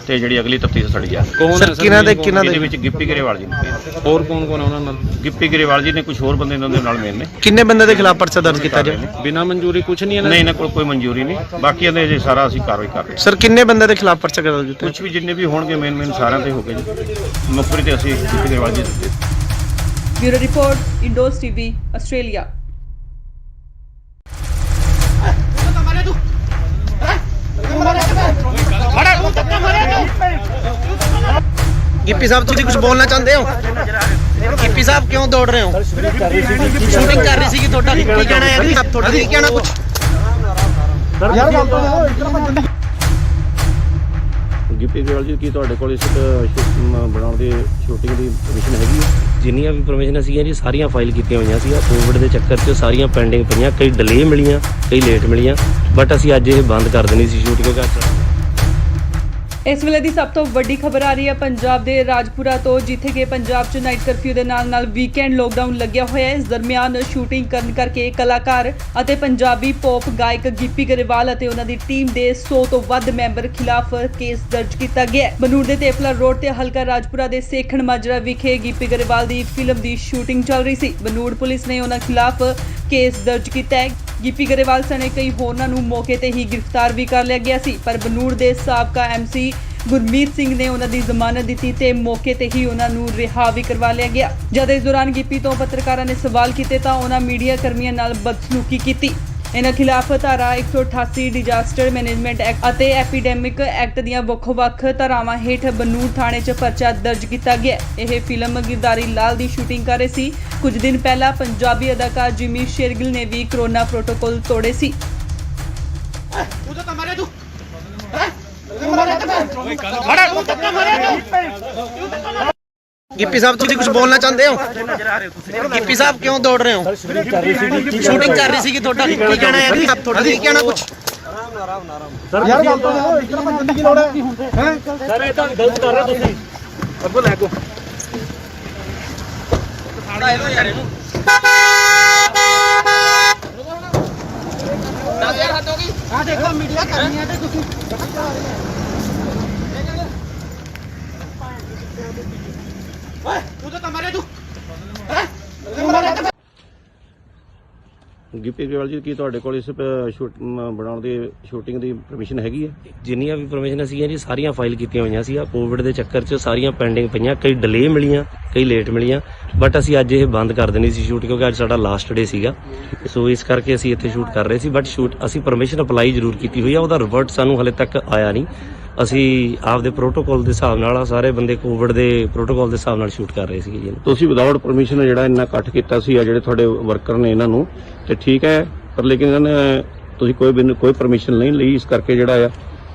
[SPEAKER 2] ਤੇ ਜਿਹੜੀ ਅਗਲੀ ਤਫਤੀਸ਼ ਸੜੀ ਆ।
[SPEAKER 6] ਕੌਣ ਹੈ ਸਰ?
[SPEAKER 2] ਇਹਦੇ ਵਿੱਚ ਗਿੱਪੀ ਗਰੇਵਾਲ ਜੀ ਨੇ,
[SPEAKER 6] ਹੋਰ ਕੌਣ ਕੌਣ ਹੈ ਉਹਨਾਂ ਨਾਲ?
[SPEAKER 2] ਗਿੱਪੀ ਗਰੇਵਾਲ ਜੀ ਨੇ, ਕੁਝ ਹੋਰ ਬੰਦੇ ਇਹਨਾਂ ਦੇ ਨਾਲ ਮੇਨ ਨੇ।
[SPEAKER 1] ਕਿੰਨੇ ਬੰਦੇ ਦੇ ਖਿਲਾਫ ਪਰਚਾ ਦਰਜ ਕੀਤਾ ਜੀ?
[SPEAKER 6] ਬਿਨਾਂ ਮਨਜ਼ੂਰੀ ਕੁਝ ਨਹੀਂ ਹੈ
[SPEAKER 2] ਨਹੀਂ, ਇਹਨਾਂ ਕੋਲ ਕੋਈ ਮਨਜ਼ੂਰੀ ਨਹੀਂ, ਬਾਕੀ ਇਹਦੇ ਜੇ ਸਾਰਾ ਅਸੀਂ ਕਾਰਵਾਈ ਕਰ ਰਹੇ ਹਾਂ।
[SPEAKER 1] ਸਰ ਕਿੰਨੇ ਬੰਦੇ ਦੇ ਖਿਲਾਫ ਪਰਚਾ ਦਰਜ ਕੀਤਾ?
[SPEAKER 2] ਕੁਝ ਵੀ ਜਿੰਨੇ ਵੀ ਹੋਣਗੇ ਮੇਨ ਸਾਰਿਆਂ ਤੇ ਹੋ ਗਏ ਜੀ। ਮੁਖਬਰੀ ਤੇ ਅਸੀਂ ਗਿੱਪੀ ਗਰੇਵਾਲ ਜੀ ਦਿੱਤੇ।
[SPEAKER 4] Bureau report, Indos TV, Australia.
[SPEAKER 1] Gippy sahib ਤੁਸੀਂ ਕੁਝ ਬੋਲਣਾ ਚਾਹੁੰਦੇ ਹੋ? ਗਿੱਪੀ ਸਾਹਿਬ ਕਿਉਂ ਦੌੜ ਰਹੇ ਹੋ? ਸ਼ੂਟਿੰਗ ਕਰ ਰਹੀ ਸੀਗੀ, ਤੁਹਾਡਾ ਕੀ ਕਹਿਣਾ ਹੈ? ਤੁਹਾਡਾ ਕੀ ਕਹਿਣਾ ਕੁਝ?
[SPEAKER 2] ਗਿੱਪੀ ਗਰੇਵਾਲ ਜੀ ਕੀ ਤੁਹਾਡੇ ਕੋਲ ਇਸ ਬਣਾਉਣ ਦੀ ਸ਼ੂਟਿੰਗ ਦੀ ਪਰਮਿਸ਼ਨ ਹੈਗੀ ਹੈ?
[SPEAKER 3] ਜਿੰਨੀਆਂ ਵੀ ਪਰਮਿਸ਼ਨ ਸੀਗੀਆਂ ਜੀ ਸਾਰੀਆਂ ਫਾਈਲ ਕੀਤੀਆਂ ਹੋਈਆਂ ਸੀ। ਕੋਵਿਡ ਦੇ ਚੱਕਰ 'ਚ ਸਾਰੀਆਂ ਪੈਂਡਿੰਗ ਪਈਆਂ, ਕਈ ਡਿਲੇ ਮਿਲੀਆਂ, ਕਈ ਲੇਟ ਮਿਲੀਆਂ, ਬਟ ਅਸੀਂ ਅੱਜ ਇਹ ਬੰਦ ਕਰ ਦੇਣੀ ਸੀ ਸ਼ੂਟ ਕਿਉਂਕਿ ਅੱਜ
[SPEAKER 4] ਇਸ ਵੇਲੇ ਦੀ ਸਭ ਤੋਂ ਵੱਡੀ ਖਬਰ ਆ ਰਹੀ ਹੈ ਪੰਜਾਬ ਦੇ ਰਾਜਪੁਰਾ ਤੋਂ, ਜਿੱਥੇ ਕਿ ਪੰਜਾਬ 'ਚ ਨਾਈਟ ਕਰਫਿਊ ਦੇ ਨਾਲ ਵੀਕਐਂਡ ਲੋਕਡਾਊਨ ਲੱਗਿਆ ਹੋਇਆ ਹੈ। ਇਸ ਦਰਮਿਆਨ ਸ਼ੂਟਿੰਗ ਕਰਨ ਕਰਕੇ ਕਲਾਕਾਰ ਅਤੇ ਪੰਜਾਬੀ ਪੌਪ ਗਾਇਕ ਗਿੱਪੀ ਗਰੇਵਾਲ ਅਤੇ ਉਹਨਾਂ ਦੀ ਟੀਮ ਦੇ 100 ਤੋਂ ਵੱਧ ਮੈਂਬਰ ਖਿਲਾਫ ਕੇਸ ਦਰਜ ਕੀਤਾ ਗਿਆ ਹੈ। ਬਨੂੜ ਦੇ ਤੇਫਲਾ ਰੋਡ ਤੇ ਹਲਕਾ ਰਾਜਪੁਰਾ ਦੇ ਸੇਖਣ ਮਾਜਰਾ ਵਿਖੇ ਗਿੱਪੀ ਗਰੇਵਾਲ ਦੀ ਫਿਲਮ ਦੀ ਸ਼ੂਟਿੰਗ ਚੱਲ ਰਹੀ ਸੀ। ਬਨੂੜ ਪੁਲਿਸ ਨੇ ਉਹਨਾਂ ਖਿਲਾਫ ਕੇਸ ਦਰਜ ਕੀਤਾ ਹੈ। ਗਿੱਪੀ ਗਰੇਵਾਲ ਸਣੇ ਕਈ ਹੋਰਨਾਂ ਨੂੰ ਮੌਕੇ ਤੇ ਹੀ ਗ੍ਰਿਫਤਾਰ ਵੀ ਕਰ ਲਿਆ ਗਿਆ ਸੀ, ਪਰ ਬਨੂੜ ਦੇ ਸਾਬਕਾ ਐਮਸੀ ਗੁਰਮੀਤ ਸਿੰਘ ਨੇ ਉਹਨਾਂ ਦੀ ਜ਼ਮਾਨਤ ਦਿੱਤੀ ਤੇ ਮੌਕੇ ਤੇ ਹੀ ਉਹਨਾਂ ਨੂੰ ਰਿਹਾ ਵੀ ਕਰਵਾ ਲਿਆ ਗਿਆ। ਜਦ ਇਸ ਦੌਰਾਨ ਗਿੱਪੀ ਤੋਂ ਪੱਤਰਕਾਰਾਂ ਨੇ ਸਵਾਲ ਕੀਤੇ ਤਾਂ ਉਹਨਾਂ ਮੀਡੀਆ ਕਰਮੀਆਂ ਨਾਲ ਬਦਸਲੂਕੀ ਕੀਤੀ। ਇਹਨਾਂ ਖਿਲਾਫ ਧਾਰਾ 188 ਡਿਜ਼ਾਸਟਰ ਮੈਨੇਜਮੈਂਟ ਐਕਟ ਅਤੇ ਐਪੀਡੈਮਿਕ ਐਕਟ ਦੀਆਂ ਵੱਖ-ਵੱਖ ਧਾਰਾਵਾਂ ਹੇਠ ਬਨੂੜ ਥਾਣੇ 'ਚ ਪਰਚਾ ਦਰਜ ਕੀਤਾ ਗਿਆ। ਇਹ ਫਿਲਮ ਗਿਰਦਾਰੀ ਲਾਲ ਦੀ ਸ਼ੂਟਿੰਗ ਕਰ ਰਹੇ ਸੀ। ਕੁਝ ਦਿਨ ਪਹਿਲਾਂ ਪੰਜਾਬੀ ਅਦਾਕਾਰ ਜਿਮੀ ਸ਼ੇਰਗਿਲ ਨੇ ਵੀ ਕਰੋਨਾ ਪ੍ਰੋਟੋਕਾਲ ਤੋੜੇ ਸੀ।
[SPEAKER 1] ਗਿੱਪੀ ਸਾਹਿਬ ਤੁਸੀਂ ਕੁਝ ਬੋਲਣਾ ਚਾਹੁੰਦੇ ਹੋ? ਗਿੱਪੀ ਸਾਹਿਬ ਕਿਉਂ ਦੌੜ ਰਹੇ ਹੋ? ਸ਼ੂਟਿੰਗ ਕਰ ਰਹੀ ਸੀਗੀ, ਤੁਹਾਡਾ ਕੀ ਕਹਿਣਾ ਹੈ? ਤੁਹਾਡਾ ਕੀ ਕਹਿਣਾ ਕੁਝ?
[SPEAKER 5] ਯਾਰ ਗੱਲ ਤਾਂ ਦੇਖੋ, ਇਤਨਾ ਬੰਦੇ ਦੀ ਲੋੜ ਹੈ? ਸਰ ਇਹ ਤਾਂ ਗਲਤ ਕਰ ਰਹੇ ਤੁਸੀਂ। ਅੱਗੋ ਲੈ ਕੋ ਆ ਦੇਖੋ ਮੀਡੀਆ ਕਰਨੀ ਹੈ ਤੇ ਤੁਸੀਂ ਓਏ ਤੂੰ ਤਾਂ ਮਾਰੇ ਤੂੰ
[SPEAKER 2] ਗਿੱਪੀ ਗਰੇਵਾਲ ਜੀ ਕੀ ਤੁਹਾਡੇ ਕੋਲ ਇਸ ਬਣਾਉਣ ਦੀ ਸ਼ੂਟਿੰਗ ਦੀ ਪਰਮਿਸ਼ਨ ਹੈਗੀ ਹੈ?
[SPEAKER 3] ਜਿੰਨੀਆਂ ਵੀ ਪਰਮਿਸ਼ਨ ਸੀਗੀਆਂ ਜੀ ਸਾਰੀਆਂ ਫਾਈਲ ਕੀਤੀਆਂ ਹੋਈਆਂ ਸੀ। ਕੋਵਿਡ ਦੇ ਚੱਕਰ 'ਚ ਸਾਰੀਆਂ ਪੈਂਡਿੰਗ ਪਈਆਂ, ਕਈ ਡਿਲੇ ਮਿਲੀਆਂ, ਕਈ ਲੇਟ ਮਿਲੀਆਂ, ਬਟ ਅਸੀਂ ਅੱਜ ਇਹ ਬੰਦ ਕਰ ਦੇਣੀ ਸੀ ਸ਼ੂਟ ਕਿਉਂਕਿ ਅੱਜ ਸਾਡਾ ਲਾਸਟ ਡੇ ਸੀਗਾ। ਸੋ ਇਸ ਕਰਕੇ ਅਸੀਂ ਇੱਥੇ ਸ਼ੂਟ ਕਰ ਰਹੇ ਸੀ, ਬਟ ਅਸੀਂ ਪਰਮਿਸ਼ਨ ਅਪਲਾਈ ਜ਼ਰੂਰ ਕੀਤੀ ਹੋਈ ਆ, ਉਹਦਾ ਰਿਵਰਟ ਸਾਨੂੰ ਹਲੇ ਤੱਕ ਆਇਆ ਨਹੀਂ। ਅਸੀਂ ਆਪਦੇ ਪ੍ਰੋਟੋਕਾਲ ਦੇ ਹਿਸਾਬ ਨਾਲ ਸਾਰੇ ਬੰਦੇ ਕੋਵਿਡ ਦੇ ਪ੍ਰੋਟੋਕਾਲ ਦੇ ਹਿਸਾਬ ਨਾਲ ਸ਼ੂਟ ਕਰ ਰਹੇ ਸੀਗੇ ਜੀ।
[SPEAKER 2] ਤੁਸੀਂ ਵਿਦਆਊਟ ਪਰਮਿਸ਼ਨ ਜਿਹੜਾ ਇੰਨਾ ਇਕੱਠ ਕੀਤਾ ਸੀ ਆ ਜਿਹੜੇ ਤੁਹਾਡੇ ਵਰਕਰ ਨੇ ਇਹਨਾਂ ਨੂੰ, ਤੇ ਠੀਕ ਹੈ, ਪਰ ਲੇਕਿਨ ਇਹਨਾਂ ਨੇ ਤੁਸੀਂ ਕੋਈ ਪਰਮਿਸ਼ਨ ਨਹੀਂ ਲਈ, ਇਸ ਕਰਕੇ ਜਿਹੜਾ ਆ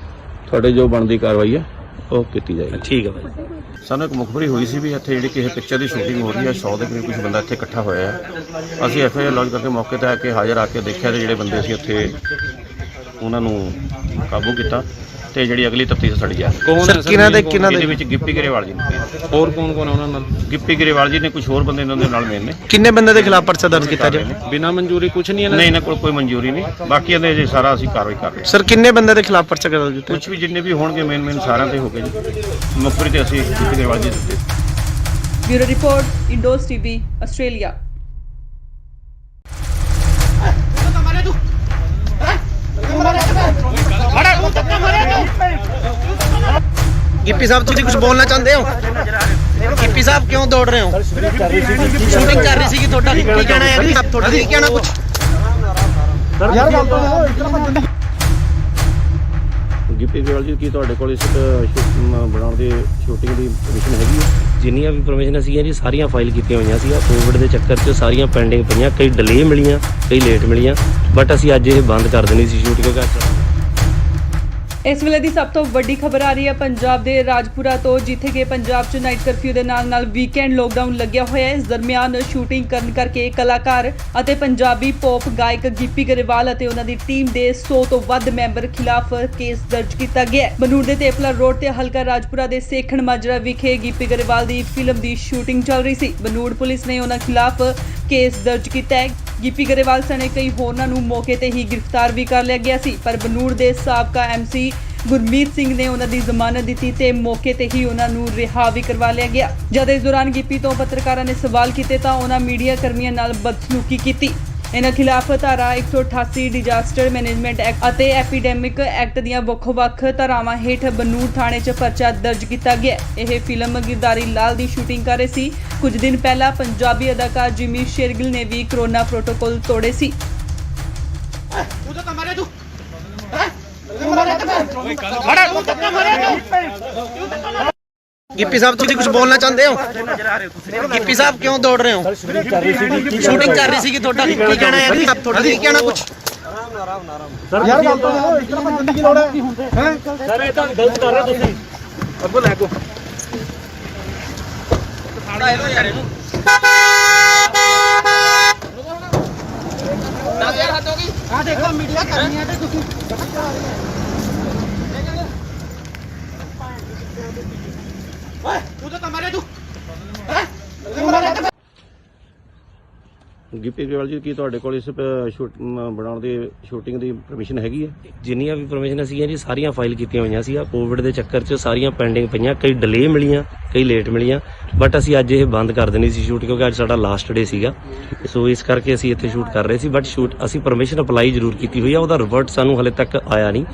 [SPEAKER 2] ਤੁਹਾਡੇ ਜੋ ਬਣਦੀ ਕਾਰਵਾਈ ਹੈ ਉਹ ਕੀਤੀ ਜਾਏਗੀ।
[SPEAKER 3] ਠੀਕ ਹੈ ਭਾਈ।
[SPEAKER 2] ਸਾਨੂੰ ਇੱਕ ਮੁਖਬਰੀ ਹੋਈ ਸੀ ਵੀ ਇੱਥੇ ਜਿਹੜੀ ਕਿਸੇ ਪਿਕਚਰ ਦੀ ਸ਼ੂਟਿੰਗ ਹੋ ਰਹੀ ਹੈ, 100 ਦੇ ਕਰੀਬ ਕੁਝ ਬੰਦਾ ਇੱਥੇ ਇਕੱਠਾ ਹੋਇਆ ਹੈ। ਅਸੀਂ ਐਫਆਈਆਰ ਲੌਂਚ ਕਰਕੇ ਮੌਕੇ ਤੇ ਆ ਕੇ ਹਾਜ਼ਰ ਆ ਕੇ ਦੇਖਿਆ ਤੇ ਜਿਹੜੇ ਬੰਦੇ ਸੀ ਉੱਥੇ ਉਹਨਾਂ ਨੂੰ ਕਾਬੂ ਕੀਤਾ ਤੇ ਜਿਹੜੀ ਅਗਲੀ ਤਫਤੀਸ਼ ਸੜੀ ਆ।
[SPEAKER 6] ਕੌਣ ਹੈ ਸਰ?
[SPEAKER 2] ਇਹਦੇ ਵਿੱਚ ਗਿੱਪੀ ਗਰੇਵਾਲ ਜੀ ਨੇ,
[SPEAKER 6] ਹੋਰ ਕੌਣ ਕੌਣ ਹੈ ਉਹਨਾਂ ਨਾਲ?
[SPEAKER 2] ਗਿੱਪੀ ਗਰੇਵਾਲ ਜੀ ਨੇ, ਕੁਝ ਹੋਰ ਬੰਦੇ ਇਹਨਾਂ ਦੇ ਨਾਲ ਮੇਨ ਨੇ।
[SPEAKER 1] ਕਿੰਨੇ ਬੰਦੇ ਦੇ ਖਿਲਾਫ ਪਰਚਾ ਦਰਜ ਕੀਤਾ ਜੀ?
[SPEAKER 6] ਬਿਨਾਂ ਮਨਜ਼ੂਰੀ ਕੁਝ ਨਹੀਂ ਹੈ
[SPEAKER 2] ਨਹੀਂ, ਇਹਨਾਂ ਕੋਲ ਕੋਈ ਮਨਜ਼ੂਰੀ ਨਹੀਂ, ਬਾਕੀ ਇਹਦੇ ਜੇ ਸਾਰਾ ਅਸੀਂ ਕਾਰਵਾਈ ਕਰ ਰਹੇ ਹਾਂ।
[SPEAKER 1] ਸਰ ਕਿੰਨੇ ਬੰਦੇ ਦੇ ਖਿਲਾਫ ਪਰਚਾ ਦਰਜ ਕੀਤਾ?
[SPEAKER 2] ਕੁਝ ਵੀ ਜਿੰਨੇ ਵੀ ਹੋਣਗੇ ਮੇਨ ਸਾਰਿਆਂ ਤੇ ਹੋ ਗਏ ਜੀ। ਮੁਖਬਰੀ ਤੇ ਅਸੀਂ ਗਿੱਪੀ ਗਰੇਵਾਲ ਜੀ ਦਿੱਤੇ।
[SPEAKER 4] Bureau report, Indos TV, Australia.
[SPEAKER 1] Gippy sahib ਤੁਸੀਂ ਕੁਝ ਬੋਲਣਾ ਚਾਹੁੰਦੇ ਹੋ? ਗਿੱਪੀ ਸਾਹਿਬ ਕਿਉਂ ਦੌੜ ਰਹੇ ਹੋ ਸ਼ੂਟਿੰਗ ਕਰ ਰਹੀ ਸੀ ਤੁਹਾਡਾ ਕੀ ਕਹਿਣਾ ਹੈ ਜੀ ਤੁਹਾਡਾ ਕੀ ਕਹਿਣਾ ਕੁਝ
[SPEAKER 5] ਯਾਰ ਗੱਲ ਤਾਂ
[SPEAKER 2] ਗਿੱਪੀ ਗਰੇਵਾਲ ਜੀ ਕੀ ਤੁਹਾਡੇ ਕੋਲ ਇਸ ਬਣਾਉਣ ਦੀ ਸ਼ੂਟਿੰਗ ਦੀ ਪਰਮਿਸ਼ਨ ਹੈਗੀ ਹੈ?
[SPEAKER 3] ਜਿੰਨੀਆਂ ਵੀ ਪਰਮਿਸ਼ਨ ਸੀਗੀਆਂ ਜੀ ਸਾਰੀਆਂ ਫਾਈਲ ਕੀਤੀਆਂ ਹੋਈਆਂ ਸੀ। ਕੋਵਿਡ ਦੇ ਚੱਕਰ 'ਚ ਸਾਰੀਆਂ ਪੈਂਡਿੰਗ ਪਈਆਂ, ਕਈ ਡਿਲੇ ਮਿਲੀਆਂ, ਕਈ ਲੇਟ ਮਿਲੀਆਂ, ਬਟ ਅਸੀਂ ਅੱਜ ਇਹ ਬੰਦ ਕਰ ਦੇਣੀ ਸੀ ਸ਼ੂਟ ਕਿਉਂਕਿ
[SPEAKER 4] ਇਸ ਵੇਲੇ ਦੀ ਸਭ ਤੋਂ ਵੱਡੀ ਖਬਰ ਆ ਰਹੀ ਹੈ ਪੰਜਾਬ ਦੇ ਰਾਜਪੁਰਾ ਤੋਂ, ਜਿੱਥੇ ਕਿ ਪੰਜਾਬ 'ਚ ਨਾਈਟ ਕਰਫਿਊ ਦੇ ਨਾਲ ਵੀਕਐਂਡ ਲੋਕਡਾਊਨ ਲੱਗਿਆ ਹੋਇਆ ਹੈ। ਇਸ ਦਰਮਿਆਨ ਸ਼ੂਟਿੰਗ ਕਰਨ ਕਰਕੇ ਕਲਾਕਾਰ ਅਤੇ ਪੰਜਾਬੀ ਪੌਪ ਗਾਇਕ ਗਿੱਪੀ ਗਰੇਵਾਲ ਅਤੇ ਉਹਨਾਂ ਦੀ ਟੀਮ ਦੇ 100 ਤੋਂ ਵੱਧ ਮੈਂਬਰ ਖਿਲਾਫ ਕੇਸ ਦਰਜ ਕੀਤਾ ਗਿਆ ਹੈ। ਬਨੂੜ ਦੇ ਤੇਪਲਾ ਰੋਡ ਤੇ ਹਲਕਾ ਰਾਜਪੁਰਾ ਦੇ ਸੇਖਣ ਮਾਜਰਾ ਵਿਖੇ ਗਿੱਪੀ ਗਰੇਵਾਲ ਦੀ ਫਿਲਮ ਦੀ ਸ਼ੂਟਿੰਗ ਚੱਲ ਰਹੀ ਸੀ। ਬਨੂੜ ਪੁਲਿਸ ਨੇ ਉਹਨਾਂ ਖਿਲਾਫ ਕੇਸ ਦਰਜ ਕੀਤਾ ਹੈ। ਗਿੱਪੀ ਗਰੇਵਾਲ ਸਣੇ ਕਈ ਹੋਰਨਾਂ ਨੂੰ ਮੌਕੇ ਤੇ ਹੀ ਗ੍ਰਿਫਤਾਰ ਵੀ ਕਰ ਲਿਆ ਗਿਆ ਸੀ, ਪਰ ਬਨੂੜ ਦੇ ਸਾਬਕਾ MC ਗੁਰਮੀਤ ਸਿੰਘ ਨੇ ਉਹਨਾਂ ਦੀ ਜ਼ਮਾਨਤ ਦਿੱਤੀ ਤੇ ਮੌਕੇ ਤੇ ਹੀ ਉਹਨਾਂ ਨੂੰ ਰਿਹਾ ਵੀ ਕਰਵਾ ਲਿਆ ਗਿਆ। ਜਦ ਇਸ ਦੌਰਾਨ ਗਿੱਪੀ ਤੋਂ ਪੱਤਰਕਾਰਾਂ ਨੇ ਸਵਾਲ ਕੀਤੇ ਤਾਂ ਉਹਨਾਂ ਮੀਡੀਆ ਕਰਮੀਆਂ ਨਾਲ ਬਦਸਲੂਕੀ ਕੀਤੀ। ਇਹਨਾਂ ਖਿਲਾਫ ਧਾਰਾ 188 ਡਿਜ਼ਾਸਟਰ ਮੈਨੇਜਮੈਂਟ ਐਕਟ ਅਤੇ ਐਪੀਡੈਮਿਕ ਐਕਟ ਦੀਆਂ ਵੱਖ-ਵੱਖ ਧਾਰਾਵਾਂ ਹੇਠ ਬਨੂੜ ਥਾਣੇ 'ਚ ਪਰਚਾ ਦਰਜ ਕੀਤਾ ਗਿਆ। ਇਹ ਫਿਲਮ ਗਿਰਦਾਰੀ ਲਾਲ ਦੀ ਸ਼ੂਟਿੰਗ ਕਰ ਰਹੇ ਸੀ। ਕੁਝ ਦਿਨ ਪਹਿਲਾਂ ਪੰਜਾਬੀ ਅਦਾਕਾਰ ਜਿਮੀ ਸ਼ੇਰਗਿਲ ਨੇ ਵੀ ਕਰੋਨਾ ਪ੍ਰੋਟੋਕਾਲ ਤੋੜੇ ਸੀ।
[SPEAKER 1] ਗਿੱਪੀ ਸਾਹਿਬ ਤੁਸੀਂ ਕੁਝ ਬੋਲਣਾ ਚਾਹੁੰਦੇ ਹੋ ਗਿੱਪੀ ਸਾਹਿਬ ਕਿਉਂ ਦੌੜ ਰਹੇ ਹੋ ਸ਼ੂਟਿੰਗ ਕਰ ਰਹੀ ਸੀ ਤੁਹਾਡਾ ਕੀ ਕਹਿਣਾ ਹੈ ਜੀ ਤੁਹਾਡਾ ਕੀ ਕਹਿਣਾ ਕੁਝ
[SPEAKER 5] ਯਾਰ ਗੱਲ ਤਾਂ ਇਸ ਤਰ੍ਹਾਂ ਭੱਜਣ ਦੀ ਲੋੜ ਹੈ ਸਰ ਇਹ ਤਾਂ ਗਲਤ ਕਰ ਰਹੇ ਤੁਸੀਂ ਅੱਗੋਂ ਲੈ ਕੋ
[SPEAKER 1] ਸਾੜਾ ਇਹੋ ਯਾਰ ਇਹਨੂੰ 10000 ਹੱਦ ਹੋ ਗਈ ਆ ਦੇਖੋ ਮੀਡੀਆ ਕਰਨੀ ਹੈ ਤੇ ਤੁਸੀਂ ਓਏ ਤੂੰ ਤਾਂ ਮਾਰੇ ਤੂੰ
[SPEAKER 2] ਗਿੱਪੀ ਗਰੇਵਾਲ ਜੀ ਕੀ ਤੁਹਾਡੇ ਕੋਲ ਇਸ ਬਣਾਉਣ ਦੀ ਸ਼ੂਟਿੰਗ ਦੀ ਪਰਮਿਸ਼ਨ ਹੈਗੀ ਹੈ?
[SPEAKER 3] ਜਿੰਨੀਆਂ ਵੀ ਪਰਮਿਸ਼ਨ ਸੀਗੀਆਂ ਜੀ ਸਾਰੀਆਂ ਫਾਈਲ ਕੀਤੀਆਂ ਹੋਈਆਂ ਸੀ। ਕੋਵਿਡ ਦੇ ਚੱਕਰ 'ਚ ਸਾਰੀਆਂ ਪੈਂਡਿੰਗ ਪਈਆਂ, ਕਈ ਡਿਲੇ ਮਿਲੀਆਂ, ਕਈ ਲੇਟ ਮਿਲੀਆਂ, ਬਟ ਅਸੀਂ ਅੱਜ ਇਹ ਬੰਦ ਕਰ ਦੇਣੀ ਸੀ ਸ਼ੂਟ ਕਿਉਂਕਿ ਅੱਜ ਸਾਡਾ ਲਾਸਟ ਡੇ ਸੀਗਾ। ਸੋ ਇਸ ਕਰਕੇ ਅਸੀਂ ਇੱਥੇ ਸ਼ੂਟ ਕਰ ਰਹੇ ਸੀ, ਬਟ ਸ਼ੂਟ ਅਸੀਂ ਪਰਮਿਸ਼ਨ ਅਪਲਾਈ ਜ਼ਰੂਰ ਕੀਤੀ ਹੋਈ ਆ, ਉਹਦਾ ਰਿਵਰਟ ਸਾਨੂੰ ਹਲੇ ਤੱਕ ਆਇਆ ਨਹੀਂ।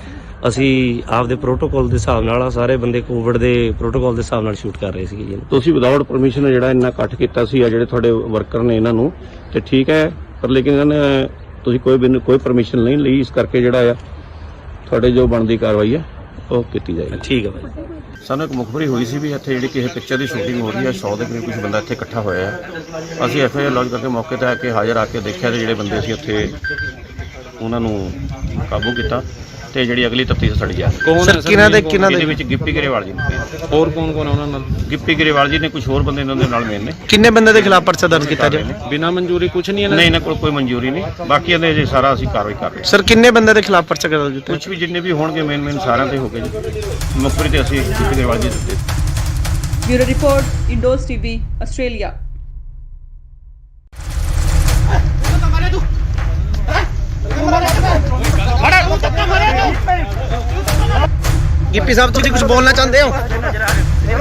[SPEAKER 3] ਅਸੀਂ ਆਪਦੇ ਪ੍ਰੋਟੋਕਾਲ ਦੇ ਹਿਸਾਬ ਨਾਲ ਸਾਰੇ ਬੰਦੇ ਕੋਵਿਡ ਦੇ ਪ੍ਰੋਟੋਕਾਲ ਦੇ ਹਿਸਾਬ ਨਾਲ ਸ਼ੂਟ ਕਰ ਰਹੇ ਸੀਗੇ ਜੀ।
[SPEAKER 2] ਤੁਸੀਂ ਵਿਦਆਊਟ ਪਰਮਿਸ਼ਨ ਜਿਹੜਾ ਇੰਨਾ ਇਕੱਠ ਕੀਤਾ ਸੀ ਆ ਜਿਹੜੇ ਤੁਹਾਡੇ ਵਰਕਰ ਨੇ ਇਹਨਾਂ ਨੂੰ ਤੇ ਠੀਕ ਹੈ, ਪਰ ਲੇਕਿਨ ਇਹਨਾਂ ਨੇ ਤੁਸੀਂ ਕੋਈ ਪਰਮਿਸ਼ਨ ਨਹੀਂ ਲਈ, ਇਸ ਕਰਕੇ ਜਿਹੜਾ ਆ ਤੁਹਾਡੇ ਜੋ ਬਣਦੀ ਕਾਰਵਾਈ ਹੈ ਉਹ ਕੀਤੀ ਜਾਏਗੀ।
[SPEAKER 3] ਠੀਕ ਹੈ ਭਾਈ।
[SPEAKER 2] ਸਾਨੂੰ ਇੱਕ ਮੁਖਬਰੀ ਹੋਈ ਸੀ ਵੀ ਇੱਥੇ ਜਿਹੜੀ ਕਿਸੇ ਪਿਕਚਰ ਦੀ ਸ਼ੂਟਿੰਗ ਹੋ ਰਹੀ ਹੈ, 100 ਦੇ ਕਰੀਬ ਕੁਝ ਬੰਦਾ ਇੱਥੇ ਇਕੱਠਾ ਹੋਇਆ ਹੈ। ਅਸੀਂ FIR ਲੌਂਚ ਕਰਕੇ ਮੌਕੇ ਤੇ ਆ ਕੇ ਹਾਜ਼ਰ ਆ ਕੇ ਦੇਖਿਆ ਤੇ ਜਿਹੜੇ ਬੰਦੇ ਸੀ ਉੱਥੇ ਉਹਨਾਂ ਨੂੰ ਕਾਬੂ ਕੀਤਾ ਤੇ ਜਿਹੜੀ ਅਗਲੀ ਤਫਤੀਸ਼ ਸਾਡੀ ਆ
[SPEAKER 1] ਸਰ ਕਿਹਨਾਂ ਦੇ
[SPEAKER 2] ਇਹਦੇ ਵਿੱਚ ਗਿੱਪੀ ਗਰੇਵਾਲ ਜੀ ਨੇ,
[SPEAKER 6] ਹੋਰ ਕੌਣ ਕੌਣ ਆ ਉਹਨਾਂ ਨਾਲ?
[SPEAKER 2] ਗਿੱਪੀ ਗਰੇਵਾਲ ਜੀ ਨੇ, ਕੁਝ ਹੋਰ ਬੰਦੇ ਇਹਨਾਂ ਦੇ ਨਾਲ ਮੇਨ ਨੇ।
[SPEAKER 1] ਕਿੰਨੇ ਬੰਦੇ ਦੇ ਖਿਲਾਫ ਪਰਚਾ ਦਰਜ ਕੀਤਾ ਜਾਏ
[SPEAKER 6] ਬਿਨਾਂ ਮਨਜ਼ੂਰੀ ਕੁਝ ਨਹੀਂ ਇਹਨਾਂ
[SPEAKER 2] ਨਹੀਂ, ਇਹਨਾਂ ਕੋਲ ਕੋਈ ਮਨਜ਼ੂਰੀ ਨਹੀਂ, ਬਾਕੀ ਇਹਦੇ ਜੇ ਸਾਰਾ ਅਸੀਂ ਕਾਰਵਾਈ ਕਰ ਰਹੇ ਹਾਂ।
[SPEAKER 1] ਸਰ ਕਿੰਨੇ ਬੰਦੇ ਦੇ ਖਿਲਾਫ ਪਰਚਾ ਦਰਜ ਕੀਤਾ
[SPEAKER 2] ਕੁਝ ਵੀ ਜਿੰਨੇ ਵੀ ਹੋਣਗੇ ਮੇਨ ਸਾਰਿਆਂ ਤੇ ਹੋ ਗਏ ਜੀ। ਮੁਖਬਰੀ ਤੇ ਅਸੀਂ ਗਿੱਪੀ ਗਰੇਵਾਲ ਜੀ ਦਿੱਤੇ।
[SPEAKER 4] Bureau report, Indos TV, Australia.
[SPEAKER 1] Gippy sahib ਤੁਸੀਂ ਕੁਝ ਬੋਲਣਾ ਚਾਹੁੰਦੇ ਹੋ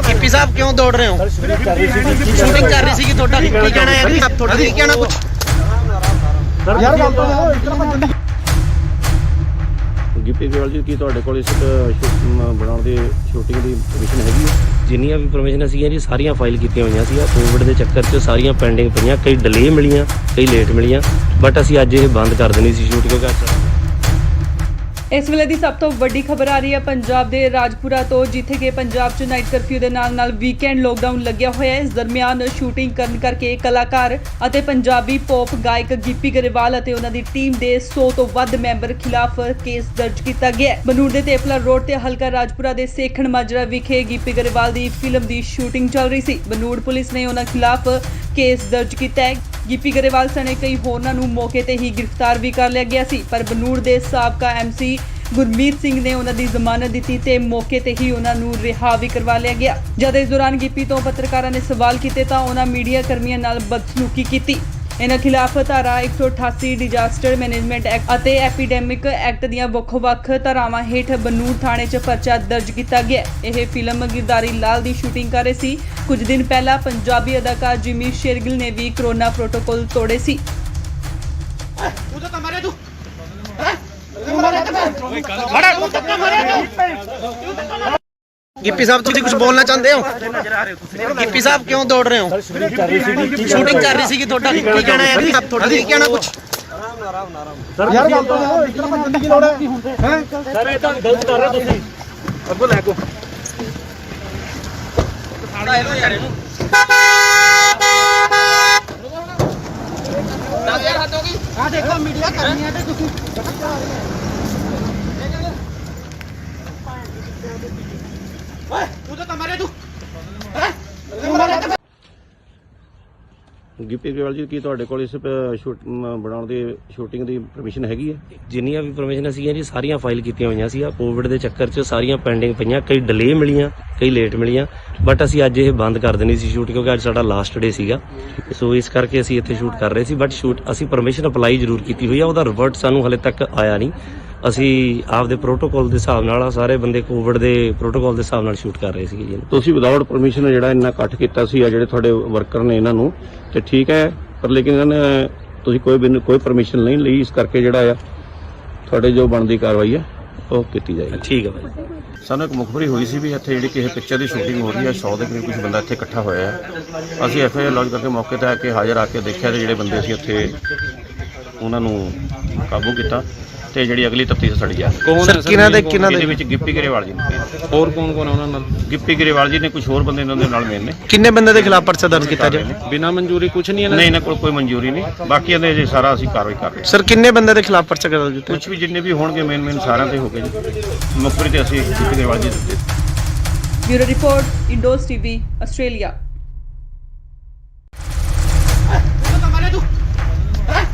[SPEAKER 1] ਗਿੱਪੀ ਸਾਹਿਬ ਕਿਉਂ ਦੌੜ ਰਹੇ ਹੋ ਸ਼ੂਟਿੰਗ ਕਰ ਰਹੀ ਸੀ ਤੁਹਾਡਾ ਕੀ ਕਹਿਣਾ ਹੈ ਜੀ ਤੁਹਾਡਾ ਕੀ ਕਹਿਣਾ ਕੁਝ
[SPEAKER 5] ਯਾਰ ਗੱਲ ਤਾਂ ਇਸ ਤਰ੍ਹਾਂ ਭੱਜਣ ਦੀ
[SPEAKER 2] ਗਿੱਪੀ ਗਰੇਵਾਲ ਜੀ ਕੀ ਤੁਹਾਡੇ ਕੋਲ ਇਸ ਬਣਾਉਣ ਦੀ ਸ਼ੂਟਿੰਗ ਦੀ ਪਰਮਿਸ਼ਨ ਹੈਗੀ ਹੈ?
[SPEAKER 3] ਜਿੰਨੀਆਂ ਵੀ ਪਰਮਿਸ਼ਨ ਸੀਗੀਆਂ ਜੀ ਸਾਰੀਆਂ ਫਾਈਲ ਕੀਤੀਆਂ ਹੋਈਆਂ ਸੀ। ਕੋਵਿਡ ਦੇ ਚੱਕਰ 'ਚ ਸਾਰੀਆਂ ਪੈਂਡਿੰਗ ਪਈਆਂ, ਕਈ ਡਿਲੇ ਮਿਲੀਆਂ, ਕਈ ਲੇਟ ਮਿਲੀਆਂ, ਬਟ ਅਸੀਂ ਅੱਜ ਇਹ ਬੰਦ ਕਰ ਦੇਣੀ ਸੀ ਸ਼ੂਟ ਕਿਉਂਕਿ ਅੱਜ
[SPEAKER 4] ਇਸ ਵੇਲੇ ਦੀ ਸਭ ਤੋਂ ਵੱਡੀ ਖਬਰ ਆ ਰਹੀ ਹੈ ਪੰਜਾਬ ਦੇ ਰਾਜਪੁਰਾ ਤੋਂ, ਜਿੱਥੇ ਕਿ ਪੰਜਾਬ 'ਚ ਨਾਈਟ ਕਰਫਿਊ ਦੇ ਨਾਲ ਵੀਕਐਂਡ ਲੋਕਡਾਊਨ ਲੱਗਿਆ ਹੋਇਆ ਹੈ। ਇਸ ਦਰਮਿਆਨ ਸ਼ੂਟਿੰਗ ਕਰਨ ਕਰਕੇ ਕਲਾਕਾਰ ਅਤੇ ਪੰਜਾਬੀ ਪੌਪ ਗਾਇਕ ਗਿੱਪੀ ਗਰੇਵਾਲ ਅਤੇ ਉਹਨਾਂ ਦੀ ਟੀਮ ਦੇ 100 ਤੋਂ ਵੱਧ ਮੈਂਬਰ ਖਿਲਾਫ ਕੇਸ ਦਰਜ ਕੀਤਾ ਗਿਆ ਹੈ। ਬਨੂੜ ਦੇ ਤੇਪਲਾ ਰੋਡ ਤੇ ਹਲਕਾ ਰਾਜਪੁਰਾ ਦੇ ਸੇਖਣ ਮਾਜਰਾ ਵਿਖੇ ਗਿੱਪੀ ਗਰੇਵਾਲ ਦੀ ਫਿਲਮ ਦੀ ਸ਼ੂਟਿੰਗ ਚੱਲ ਰਹੀ ਸੀ। ਬਨੂੜ ਪੁਲਿਸ ਨੇ ਉਹਨਾਂ ਖਿਲਾਫ ਕੇਸ ਦਰਜ ਕੀਤਾ ਹੈ। ਗਿੱਪੀ ਗਰੇਵਾਲ ਸਣੇ ਕਈ ਹੋਰਨਾਂ ਨੂੰ ਮੌਕੇ ਤੇ ਹੀ ਗ੍ਰਿਫਤਾਰ ਵੀ ਕਰ ਲਿਆ ਗਿਆ ਸੀ, ਪਰ ਬਨੂੜ ਦੇ ਸਾਬਕਾ MC ਗੁਰਮੀਤ ਸਿੰਘ ਨੇ ਉਹਨਾਂ ਦੀ ਜ਼ਮਾਨਤ ਦਿੱਤੀ ਤੇ ਮੌਕੇ ਤੇ ਹੀ ਉਹਨਾਂ ਨੂੰ ਰਿਹਾ ਵੀ ਕਰਵਾ ਲਿਆ ਗਿਆ। ਜਦ ਇਸ ਦੌਰਾਨ ਗਿੱਪੀ ਤੋਂ ਪੱਤਰਕਾਰਾਂ ਨੇ ਸਵਾਲ ਕੀਤੇ ਤਾਂ ਉਹਨਾਂ ਮੀਡੀਆ ਕਰਮੀਆਂ ਨਾਲ ਬਦਸਲੂਕੀ ਕੀਤੀ। ਇਹਨਾਂ ਖਿਲਾਫ ਧਾਰਾ 188 ਡਿਜ਼ਾਸਟਰ ਮੈਨੇਜਮੈਂਟ ਐਕਟ ਅਤੇ ਐਪੀਡੈਮਿਕ ਐਕਟ ਦੀਆਂ ਵੱਖ-ਵੱਖ ਧਾਰਾਵਾਂ ਹੇਠ ਬਨੂੜ ਥਾਣੇ 'ਚ ਪਰਚਾ ਦਰਜ ਕੀਤਾ ਗਿਆ। ਇਹ ਫਿਲਮ ਗਿਰਦਾਰੀ ਲਾਲ ਦੀ ਸ਼ੂਟਿੰਗ ਕਰ ਰਹੇ ਸੀ। ਕੁਝ ਦਿਨ ਪਹਿਲਾਂ ਪੰਜਾਬੀ ਅਦਾਕਾਰ ਜਿਮੀ ਸ਼ੇਰਗਿਲ ਨੇ ਵੀ ਕਰੋਨਾ ਪ੍ਰੋਟੋਕਾਲ ਤੋੜੇ ਸੀ।
[SPEAKER 1] ਤੂੰ ਤਾਂ ਮਾਰੇ ਤੂੰ ਗਿੱਪੀ ਸਾਹਿਬ ਤੁਸੀਂ ਕੁਝ ਬੋਲਣਾ ਚਾਹੁੰਦੇ ਹੋ? ਗਿੱਪੀ ਸਾਹਿਬ ਕਿਉਂ ਦੌੜ ਰਹੇ ਹੋ? ਸ਼ੂਟਿੰਗ ਕਰ ਰਹੀ ਸੀਗੀ ਤੁਹਾਡਾ ਕੀ ਕਹਿਣਾ ਹੈ? ਤੁਹਾਡਾ ਕੀ ਕਹਿਣਾ ਕੁਝ?
[SPEAKER 5] ਯਾਰ ਗੱਲ ਤਾਂ ਇਸ ਤਰ੍ਹਾਂ ਭੱਜਣ ਦੀ ਲੋੜ ਹੈ ਸਰ ਇਹ ਤਾਂ ਗਲਤ ਕਰ ਰਹੇ ਹੋ ਤੁਸੀਂ ਅੱਗੋਂ ਲੈ ਕੋ ਆ ਦੇਖੋ ਮੀਡੀਆ ਕਰਨੀ ਹੈ ਤੇ ਤੁਸੀਂ ਓਏ ਤੂੰ ਤਾਂ ਮਾਰੇ ਤੂੰ
[SPEAKER 2] ਗਿੱਪੀ ਗਰੇਵਾਲ ਜੀ ਕੀ ਤੁਹਾਡੇ ਕੋਲ ਇਸ ਬਣਾਉਣ ਦੀ ਸ਼ੂਟਿੰਗ ਦੀ ਪਰਮਿਸ਼ਨ ਹੈਗੀ ਹੈ?
[SPEAKER 3] ਜਿੰਨੀਆਂ ਵੀ ਪਰਮਿਸ਼ਨ ਸੀਗੀਆਂ ਜੀ ਸਾਰੀਆਂ ਫਾਈਲ ਕੀਤੀਆਂ ਹੋਈਆਂ ਸੀ। ਕੋਵਿਡ ਦੇ ਚੱਕਰ 'ਚ ਸਾਰੀਆਂ ਪੈਂਡਿੰਗ ਪਈਆਂ, ਕਈ ਡਿਲੇ ਮਿਲੀਆਂ, ਕਈ ਲੇਟ ਮਿਲੀਆਂ, ਬਟ ਅਸੀਂ ਅੱਜ ਇਹ ਬੰਦ ਕਰ ਦੇਣੀ ਸੀ ਸ਼ੂਟ ਕਿਉਂਕਿ ਅੱਜ ਸਾਡਾ ਲਾਸਟ ਡੇ ਸੀਗਾ। ਸੋ ਇਸ ਕਰਕੇ ਅਸੀਂ ਇੱਥੇ ਸ਼ੂਟ ਕਰ ਰਹੇ ਸੀ, ਬਟ ਸ਼ੂਟ ਅਸੀਂ ਪਰਮਿਸ਼ਨ ਅਪਲਾਈ ਜ਼ਰੂਰ ਕੀਤੀ ਹੋਈ ਆ, ਉਹਦਾ ਰਿਵਰਟ ਸਾਨੂੰ ਹਲੇ ਤੱਕ ਆਇਆ ਨਹੀਂ। ਅਸੀਂ ਆਪਦੇ ਪ੍ਰੋਟੋਕਾਲ ਦੇ ਹਿਸਾਬ ਨਾਲ ਸਾਰੇ ਬੰਦੇ ਕੋਵਿਡ ਦੇ ਪ੍ਰੋਟੋਕਾਲ ਦੇ ਹਿਸਾਬ ਨਾਲ ਸ਼ੂਟ ਕਰ ਰਹੇ ਸੀਗੇ ਜੀ।
[SPEAKER 2] ਤੁਸੀਂ ਵਿਦਆਊਟ ਪਰਮਿਸ਼ਨ ਜਿਹੜਾ ਇੰਨਾ ਇਕੱਠ ਕੀਤਾ ਸੀ ਆ ਜਿਹੜੇ ਤੁਹਾਡੇ ਵਰਕਰ ਨੇ ਇਹਨਾਂ ਨੂੰ ਤੇ ਠੀਕ ਹੈ, ਪਰ ਲੇਕਿਨ ਇਹਨਾਂ ਨੇ ਤੁਸੀਂ ਕੋਈ ਪਰਮਿਸ਼ਨ ਨਹੀਂ ਲਈ, ਇਸ ਕਰਕੇ ਜਿਹੜਾ ਆ ਤੁਹਾਡੇ ਜੋ ਬਣਦੀ ਕਾਰਵਾਈ ਹੈ ਉਹ ਕੀਤੀ ਜਾਏਗੀ।
[SPEAKER 3] ਠੀਕ ਹੈ ਭਾਈ।
[SPEAKER 2] ਸਾਨੂੰ ਇੱਕ ਮੁਖਬਰੀ ਹੋਈ ਸੀ ਵੀ ਇੱਥੇ ਜਿਹੜੀ ਕਿਸੇ ਪਿਕਚਰ ਦੀ ਸ਼ੂਟਿੰਗ ਹੋ ਰਹੀ ਹੈ, 100 ਦੇ ਕਰੀਬ ਕੁਝ ਬੰਦਾ ਇੱਥੇ ਇਕੱਠਾ ਹੋਇਆ ਹੈ। ਅਸੀਂ ਐਫਆਈਆਰ ਲੌਂਚ ਕਰਕੇ ਮੌਕੇ ਤੇ ਆ ਕੇ ਹਾਜ਼ਰ ਆ ਕੇ ਦੇਖਿਆ ਤੇ ਜਿਹੜੇ ਬੰਦੇ ਸੀ ਉੱਥੇ ਉਹਨਾਂ ਨੂੰ ਕਾਬੂ ਕੀਤਾ ਤੇ ਜਿਹੜੀ ਅਗਲੀ ਤਫਤੀਸ਼ ਸਾਡੀ ਆ।
[SPEAKER 1] ਸਰ ਕਿਹਨਾਂ ਦੇ
[SPEAKER 2] ਇਹਦੇ ਵਿੱਚ ਗਿੱਪੀ ਗਰੇਵਾਲ ਜੀ ਨੇ,
[SPEAKER 6] ਹੋਰ ਕੌਣ ਕੌਣ ਉਹਨਾਂ ਨਾਲ?
[SPEAKER 2] ਗਿੱਪੀ ਗਰੇਵਾਲ ਜੀ ਨੇ, ਕੁਝ ਹੋਰ ਬੰਦੇ ਇਹਨਾਂ ਦੇ ਨਾਲ ਮੇਨ ਨੇ।
[SPEAKER 1] ਕਿੰਨੇ ਬੰਦੇ ਦੇ ਖਿਲਾਫ ਪਰਚਾ ਦਰਜ ਕੀਤਾ ਜੀ?
[SPEAKER 6] ਬਿਨਾਂ ਮਨਜ਼ੂਰੀ ਕੁਝ ਨਹੀਂ ਇਹਨਾਂ
[SPEAKER 2] ਨਹੀਂ, ਇਹਨਾਂ ਕੋਲ ਕੋਈ ਮਨਜ਼ੂਰੀ ਨਹੀਂ, ਬਾਕੀ ਇਹਦੇ ਜੇ ਸਾਰਾ ਅਸੀਂ ਕਾਰਵਾਈ ਕਰ ਰਹੇ ਹਾਂ।
[SPEAKER 1] ਸਰ ਕਿੰਨੇ ਬੰਦੇ ਦੇ ਖਿਲਾਫ ਪਰਚਾ ਦਰਜ ਕੀਤਾ?
[SPEAKER 2] ਕੁਝ ਵੀ ਜਿੰਨੇ ਵੀ ਹੋਣਗੇ ਮੇਨ ਸਾਰਿਆਂ ਤੇ ਹੋ ਗਏ ਜੀ। ਮੁਖਬਰੀ ਤੇ ਅਸੀਂ ਗਿੱਪੀ ਗਰੇਵਾਲ ਜੀ ਦੇ
[SPEAKER 4] bureau report Indos TV Australia.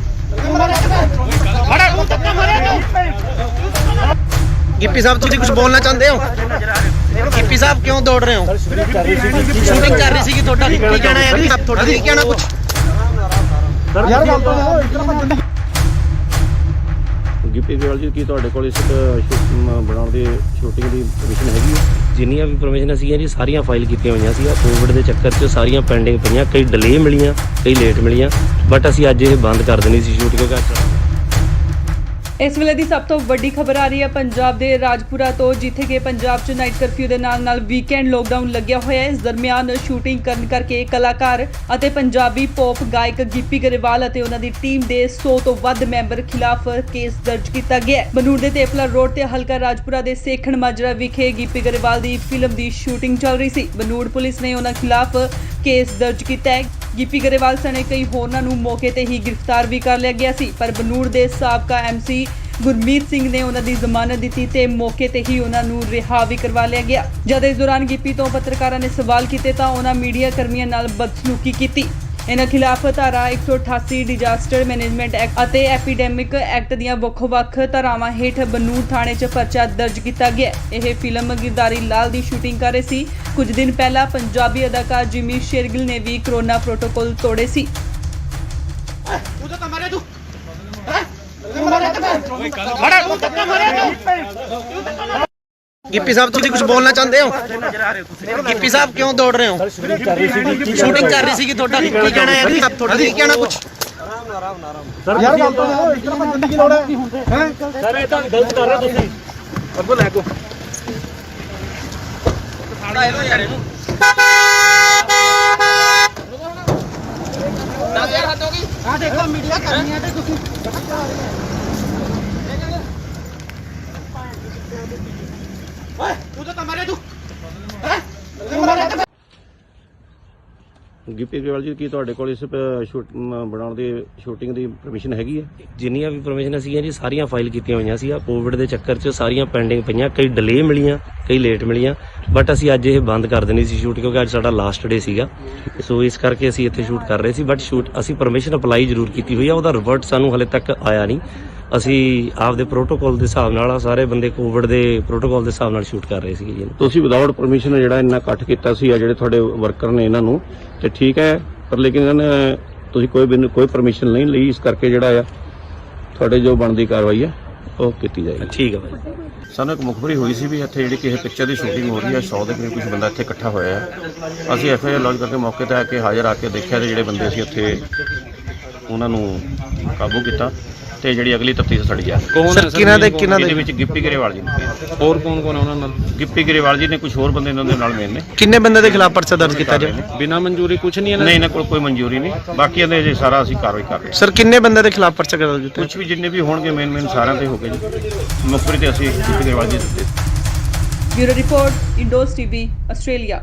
[SPEAKER 1] Gippy sahib ਤੁਸੀਂ ਕੁਝ ਬੋਲਣਾ ਚਾਹੁੰਦੇ ਹੋ? ਗਿੱਪੀ ਸਾਹਿਬ ਕਿਉਂ ਦੌੜ ਰਹੇ ਹੋ? ਸ਼ੂਟਿੰਗ ਕਰ ਰਹੀ ਸੀਗੀ ਤੁਹਾਡਾ ਕੀ ਕਹਿਣਾ ਹੈ? ਤੁਹਾਡਾ ਕੀ ਕਹਿਣਾ ਕੁਝ?
[SPEAKER 5] ਯਾਰ ਗੱਲ ਤਾਂ ਇਸ ਤਰ੍ਹਾਂ ਭੱਜਣ ਦੀ
[SPEAKER 2] ਗਿੱਪੀ ਗਰੇਵਾਲ ਜੀ ਕੀ ਤੁਹਾਡੇ ਕੋਲ ਇਸ ਬਣਾਉਣ ਦੀ ਸ਼ੂਟਿੰਗ ਦੀ ਪਰਮਿਸ਼ਨ ਹੈਗੀ ਹੈ?
[SPEAKER 3] ਜਿੰਨੀਆਂ ਵੀ ਪਰਮਿਸ਼ਨ ਸੀਗੀਆਂ ਜੀ ਸਾਰੀਆਂ ਫਾਈਲ ਕੀਤੀਆਂ ਹੋਈਆਂ ਸੀ। ਕੋਵਿਡ ਦੇ ਚੱਕਰ 'ਚ ਸਾਰੀਆਂ ਪੈਂਡਿੰਗ ਪਈਆਂ, ਕਈ ਡਿਲੇ ਮਿਲੀਆਂ, ਕਈ ਲੇਟ ਮਿਲੀਆਂ, ਬਟ ਅਸੀਂ ਅੱਜ ਇਹ ਬੰਦ ਕਰ ਦੇਣੀ ਸੀ ਸ਼ੂਟ ਕਿਉਂਕਿ ਅੱਜ
[SPEAKER 4] ਇਸ ਵੇਲੇ ਦੀ ਸਭ ਤੋਂ ਵੱਡੀ ਖਬਰ ਆ ਰਹੀ ਹੈ ਪੰਜਾਬ ਦੇ ਰਾਜਪੁਰਾ ਤੋਂ, ਜਿੱਥੇ ਕਿ ਪੰਜਾਬ 'ਚ ਨਾਈਟ ਕਰਫਿਊ ਦੇ ਨਾਲ ਵੀਕਐਂਡ ਲੋਕਡਾਊਨ ਲੱਗਿਆ ਹੋਇਆ ਹੈ। ਇਸ ਦਰਮਿਆਨ ਸ਼ੂਟਿੰਗ ਕਰਨ ਕਰਕੇ ਕਲਾਕਾਰ ਅਤੇ ਪੰਜਾਬੀ ਪੌਪ ਗਾਇਕ ਗਿੱਪੀ ਗਰੇਵਾਲ ਅਤੇ ਉਹਨਾਂ ਦੀ ਟੀਮ ਦੇ 100 ਤੋਂ ਵੱਧ ਮੈਂਬਰ ਖਿਲਾਫ ਕੇਸ ਦਰਜ ਕੀਤਾ ਗਿਆ ਹੈ। ਬਨੂੜ ਦੇ ਤੇਪਲਾ ਰੋਡ ਤੇ ਹਲਕਾ ਰਾਜਪੁਰਾ ਦੇ ਸੇਖਣ ਮਾਜਰਾ ਵਿਖੇ ਗਿੱਪੀ ਗਰੇਵਾਲ ਦੀ ਫਿਲਮ ਦੀ ਸ਼ੂਟਿੰਗ ਚੱਲ ਰਹੀ ਸੀ। ਬਨੂੜ ਪੁਲਿਸ ਨੇ ਉਹਨਾਂ ਖਿਲਾਫ ਕੇਸ ਦਰਜ ਕੀਤਾ ਹੈ। ਗਿੱਪੀ ਗਰੇਵਾਲ ਸਣੇ ਕਈ ਹੋਰਨਾਂ ਨੂੰ ਮੌਕੇ ਤੇ ਹੀ ਗ੍ਰਿਫਤਾਰ ਵੀ ਕਰ ਲਿਆ ਗਿਆ ਸੀ, ਪਰ ਬਨੂੜ ਦੇ ਸਾਬਕਾ ਐਮਸੀ ਗੁਰਮੀਤ ਸਿੰਘ ਨੇ ਉਹਨਾਂ ਦੀ ਜ਼ਮਾਨਤ ਦਿੱਤੀ ਤੇ ਮੌਕੇ ਤੇ ਹੀ ਉਹਨਾਂ ਨੂੰ ਰਿਹਾ ਵੀ ਕਰਵਾ ਲਿਆ ਗਿਆ। ਜਦ ਇਸ ਦੌਰਾਨ ਗਿੱਪੀ ਤੋਂ ਪੱਤਰਕਾਰਾਂ ਨੇ ਸਵਾਲ ਕੀਤੇ ਤਾਂ ਉਹਨਾਂ ਮੀਡੀਆ ਕਰਮੀਆਂ ਨਾਲ ਬਦਸਲੂਕੀ ਕੀਤੀ। ਇਹਨਾਂ ਖਿਲਾਫ ਧਾਰਾ 188 ਡਿਜ਼ਾਸਟਰ ਮੈਨੇਜਮੈਂਟ ਐਕਟ ਅਤੇ ਐਪੀਡੈਮਿਕ ਐਕਟ ਦੀਆਂ ਵੱਖ-ਵੱਖ ਧਾਰਾਵਾਂ ਹੇਠ ਬਨੂੜ ਥਾਣੇ 'ਚ ਪਰਚਾ ਦਰਜ ਕੀਤਾ ਗਿਆ। ਇਹ ਫਿਲਮ ਗਿਰਦਾਰੀ ਲਾਲ ਦੀ ਸ਼ੂਟਿੰਗ ਕਰ ਰਹੇ ਸੀ। ਕੁਝ ਦਿਨ ਪਹਿਲਾਂ ਪੰਜਾਬੀ ਅਦਾਕਾਰ ਜਿਮੀ ਸ਼ੇਰਗਿਲ ਨੇ ਵੀ ਕਰੋਨਾ ਪ੍ਰੋਟੋਕਾਲ ਤੋੜੇ ਸੀ।
[SPEAKER 5] ਤੂੰ ਤਾਂ ਮਾਰੇ ਤੂੰ
[SPEAKER 1] ਗਿੱਪੀ ਸਾਹਿਬ ਤੁਸੀਂ ਕੁਝ ਬੋਲਣਾ ਚਾਹੁੰਦੇ ਹੋ? ਗਿੱਪੀ ਸਾਹਿਬ ਕਿਉਂ ਦੌੜ ਰਹੇ ਹੋ? ਸ਼ੂਟਿੰਗ ਕਰ ਰਹੀ ਸੀਗੀ ਤੁਹਾਡਾ ਕੀ ਕਹਿਣਾ ਹੈ? ਤੁਹਾਡਾ ਕੀ ਕਹਿਣਾ ਕੁਝ?
[SPEAKER 5] ਯਾਰ ਗੱਲ ਤਾਂ ਇਸ ਤਰ੍ਹਾਂ ਭੱਜਣ ਦੀ ਲੋੜ ਹੈ ਸਰ ਇਹ ਤਾਂ ਗਲਤ ਕਰ ਰਹੇ ਹੋ ਤੁਸੀਂ ਅੱਗੋਂ ਲੈ ਕੋ ਆ ਦੇਖੋ ਮੀਡੀਆ ਕਰਨੀ ਹੈ ਤੇ ਤੁਸੀਂ ਓਏ ਤੂੰ ਤਾਂ ਮਾਰੇ ਤੂੰ
[SPEAKER 2] ਗਿੱਪੀ ਗਰੇਵਾਲ ਜੀ ਕੀ ਤੁਹਾਡੇ ਕੋਲ ਇਸ ਬਣਾਉਣ ਦੀ ਸ਼ੂਟਿੰਗ ਦੀ ਪਰਮਿਸ਼ਨ ਹੈਗੀ ਹੈ?
[SPEAKER 3] ਜਿੰਨੀਆਂ ਵੀ ਪਰਮਿਸ਼ਨ ਸੀਗੀਆਂ ਜੀ ਸਾਰੀਆਂ ਫਾਈਲ ਕੀਤੀਆਂ ਹੋਈਆਂ ਸੀ। ਕੋਵਿਡ ਦੇ ਚੱਕਰ 'ਚ ਸਾਰੀਆਂ ਪੈਂਡਿੰਗ ਪਈਆਂ, ਕਈ ਡਿਲੇ ਮਿਲੀਆਂ, ਕਈ ਲੇਟ ਮਿਲੀਆਂ, ਬਟ ਅਸੀਂ ਅੱਜ ਇਹ ਬੰਦ ਕਰ ਦੇਣੀ ਸੀ ਸ਼ੂਟ ਕਿਉਂਕਿ ਅੱਜ ਸਾਡਾ ਲਾਸਟ ਡੇ ਸੀਗਾ। ਸੋ ਇਸ ਕਰਕੇ ਅਸੀਂ ਇੱਥੇ ਸ਼ੂਟ ਕਰ ਰਹੇ ਸੀ, ਬਟ ਸ਼ੂਟ ਅਸੀਂ ਪਰਮਿਸ਼ਨ ਅਪਲਾਈ ਜ਼ਰੂਰ ਕੀਤੀ ਹੋਈ ਆ, ਉਹਦਾ ਰਿਵਰਟ ਸਾਨੂੰ ਹਲੇ ਤੱਕ ਆਇਆ ਨਹੀਂ। ਅਸੀਂ ਆਪਦੇ ਪ੍ਰੋਟੋਕਾਲ ਦੇ ਹਿਸਾਬ ਨਾਲ ਸਾਰੇ ਬੰਦੇ ਕੋਵਿਡ ਦੇ ਪ੍ਰੋਟੋਕਾਲ ਦੇ ਹਿਸਾਬ ਨਾਲ ਸ਼ੂਟ ਕਰ ਰਹੇ ਸੀਗੇ ਜੀ।
[SPEAKER 2] ਤੁਸੀਂ ਵਿਦਆਊਟ ਪਰਮਿਸ਼ਨ ਜਿਹੜਾ ਇੰਨਾ ਇਕੱਠ ਕੀਤਾ ਸੀ ਆ ਜਿਹੜੇ ਤੁਹਾਡੇ ਵਰਕਰ ਨੇ ਇਹਨਾਂ ਨੂੰ ਤੇ ਠੀਕ ਹੈ, ਪਰ ਲੇਕਿਨ ਇਹਨਾਂ ਨੇ ਤੁਸੀਂ ਕੋਈ ਪਰਮਿਸ਼ਨ ਨਹੀਂ ਲਈ, ਇਸ ਕਰਕੇ ਜਿਹੜਾ ਆ ਤੁਹਾਡੇ ਜੋ ਬਣਦੀ ਕਾਰਵਾਈ ਹੈ ਉਹ ਕੀਤੀ ਜਾਏਗੀ।
[SPEAKER 3] ਠੀਕ ਹੈ ਭਾਈ।
[SPEAKER 2] ਸਾਨੂੰ ਇੱਕ ਮੁਖਬਰੀ ਹੋਈ ਸੀ ਵੀ ਇੱਥੇ ਜਿਹੜੀ ਕਿਸੇ ਪਿਕਚਰ ਦੀ ਸ਼ੂਟਿੰਗ ਹੋ ਰਹੀ ਹੈ, 100 ਦੇ ਕਰੀਬ ਕੁਝ ਬੰਦਾ ਇੱਥੇ ਇਕੱਠਾ ਹੋਇਆ ਹੈ। ਅਸੀਂ ਐਫਆਈਆਰ ਲੌਂਚ ਕਰਕੇ ਮੌਕੇ ਤੇ ਆ ਕੇ ਹਾਜ਼ਰ ਆ ਕੇ ਦੇਖਿਆ ਤੇ ਜਿਹੜੇ ਬੰਦੇ ਸੀ ਉੱਥੇ ਉਹਨਾਂ ਨੂੰ ਕਾਬੂ ਕੀਤਾ ਤੇ ਜਿਹੜੀ ਅਗਲੀ ਤਫਤੀਸ਼ ਸਾਡੀ ਜਾ ਰਹੀ ਹੈ।
[SPEAKER 6] ਕੌਣ ਹੈ ਸਰ
[SPEAKER 1] ਕਿਹਨਾਂ ਦੇ-
[SPEAKER 6] main
[SPEAKER 1] ਕਿਹਨਾਂ
[SPEAKER 2] ਇਹਦੇ ਵਿੱਚ ਗਿੱਪੀ ਗਰੇਵਾਲ ਜੀ ਨੇ।
[SPEAKER 6] ਹੋਰ ਕੌਣ ਕੌਣ ਹੈ ਉਹਨਾਂ ਨਾਲ
[SPEAKER 2] ਗਿੱਪੀ ਗਰੇਵਾਲ ਜੀ ਨੇ ਕੁਝ ਹੋਰ ਬੰਦੇ ਇਹਨਾਂ ਦੇ ਨਾਲ ਮੇਨ ਨੇ।
[SPEAKER 1] ਕਿੰਨੇ ਬੰਦੇ ਦੇ ਖਿਲਾਫ ਪਰਚਾ ਦਰਜ ਕੀਤਾ ਜੀ?
[SPEAKER 6] ਬਿਨਾਂ ਮਨਜ਼ੂਰੀ ਕੁਝ ਨਹੀਂ ਇਹਨਾਂ
[SPEAKER 2] ਨਹੀਂ ਇਹਨਾਂ ਕੋਲ ਕੋਈ ਮਨਜ਼ੂਰੀ ਨਹੀਂ। ਬਾਕੀ ਇਹਦੇ ਜੇ ਸਾਰਾ ਅਸੀਂ ਕਾਰਵਾਈ ਕਰ ਰਹੇ ਹਾਂ।
[SPEAKER 1] ਸਰ ਕਿੰਨੇ ਬੰਦੇ ਦੇ ਖਿਲਾਫ ਪਰਚਾ ਦਰਜ ਕੀਤਾ?
[SPEAKER 2] ਕੁਝ ਵੀ ਜਿੰਨੇ ਵੀ ਹੋਣਗੇ ਮੇਨ ਸਾਰਿਆਂ ਤੇ ਹੋ ਗਏ ਜੀ। ਮੁਖਬਰੀ ਤੇ ਅਸੀਂ ਗਿੱਪੀ ਗਰੇਵਾਲ ਜੀ ਦੇ ਦਿੱਤੇ।
[SPEAKER 4] Bureau report indoors TV Australia.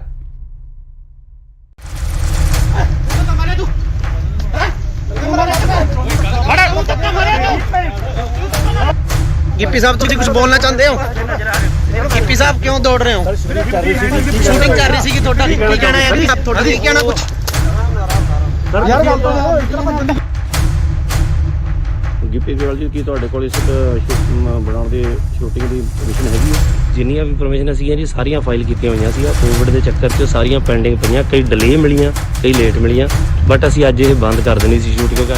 [SPEAKER 1] Gippy sahab ਤੁਸੀਂ ਕੁਝ ਬੋਲਣਾ ਚਾਹੁੰਦੇ ਹੋ? ਗਿੱਪੀ ਸਾਹਿਬ ਕਿਉਂ ਦੌੜ ਰਹੇ ਹੋ? ਸ਼ੂਟਿੰਗ ਕਰ ਰਹੀ ਸੀ ਤੁਹਾਡਾ ਕੀ ਕਹਿਣਾ ਹੈ? ਤੁਹਾਡਾ ਕੀ ਕਹਿਣਾ ਕੁਝ?
[SPEAKER 5] ਯਾਰ ਗੱਲ ਤਾਂ ਇਤਨਾ ਬੰਦਾ
[SPEAKER 2] ਗਿੱਪੀ ਗਰੇਵਾਲ ਜੀ ਕੀ ਤੁਹਾਡੇ ਕੋਲ ਇਸ ਬਣਾਉਣ ਦੀ ਸ਼ੂਟਿੰਗ ਦੀ ਪਰਮਿਸ਼ਨ ਹੈਗੀ ਹੈ?
[SPEAKER 3] ਜਿੰਨੀਆਂ ਵੀ ਪਰਮਿਸ਼ਨ ਸੀਗੀਆਂ ਜੀ ਸਾਰੀਆਂ ਫਾਈਲ ਕੀਤੀਆਂ ਹੋਈਆਂ ਸੀ। ਕੋਵਿਡ ਦੇ ਚੱਕਰ 'ਚ ਸਾਰੀਆਂ ਪੈਂਡਿੰਗ ਪਈਆਂ, ਕਈ ਡਿਲੇ ਮਿਲੀਆਂ, ਕਈ ਲੇਟ ਮਿਲੀਆਂ, ਬਟ ਅਸੀਂ ਅੱਜ ਇਹ ਬੰਦ ਕਰ ਦੇਣੀ ਸੀ ਸ਼ੂਟ ਕਿਉਂਕਿ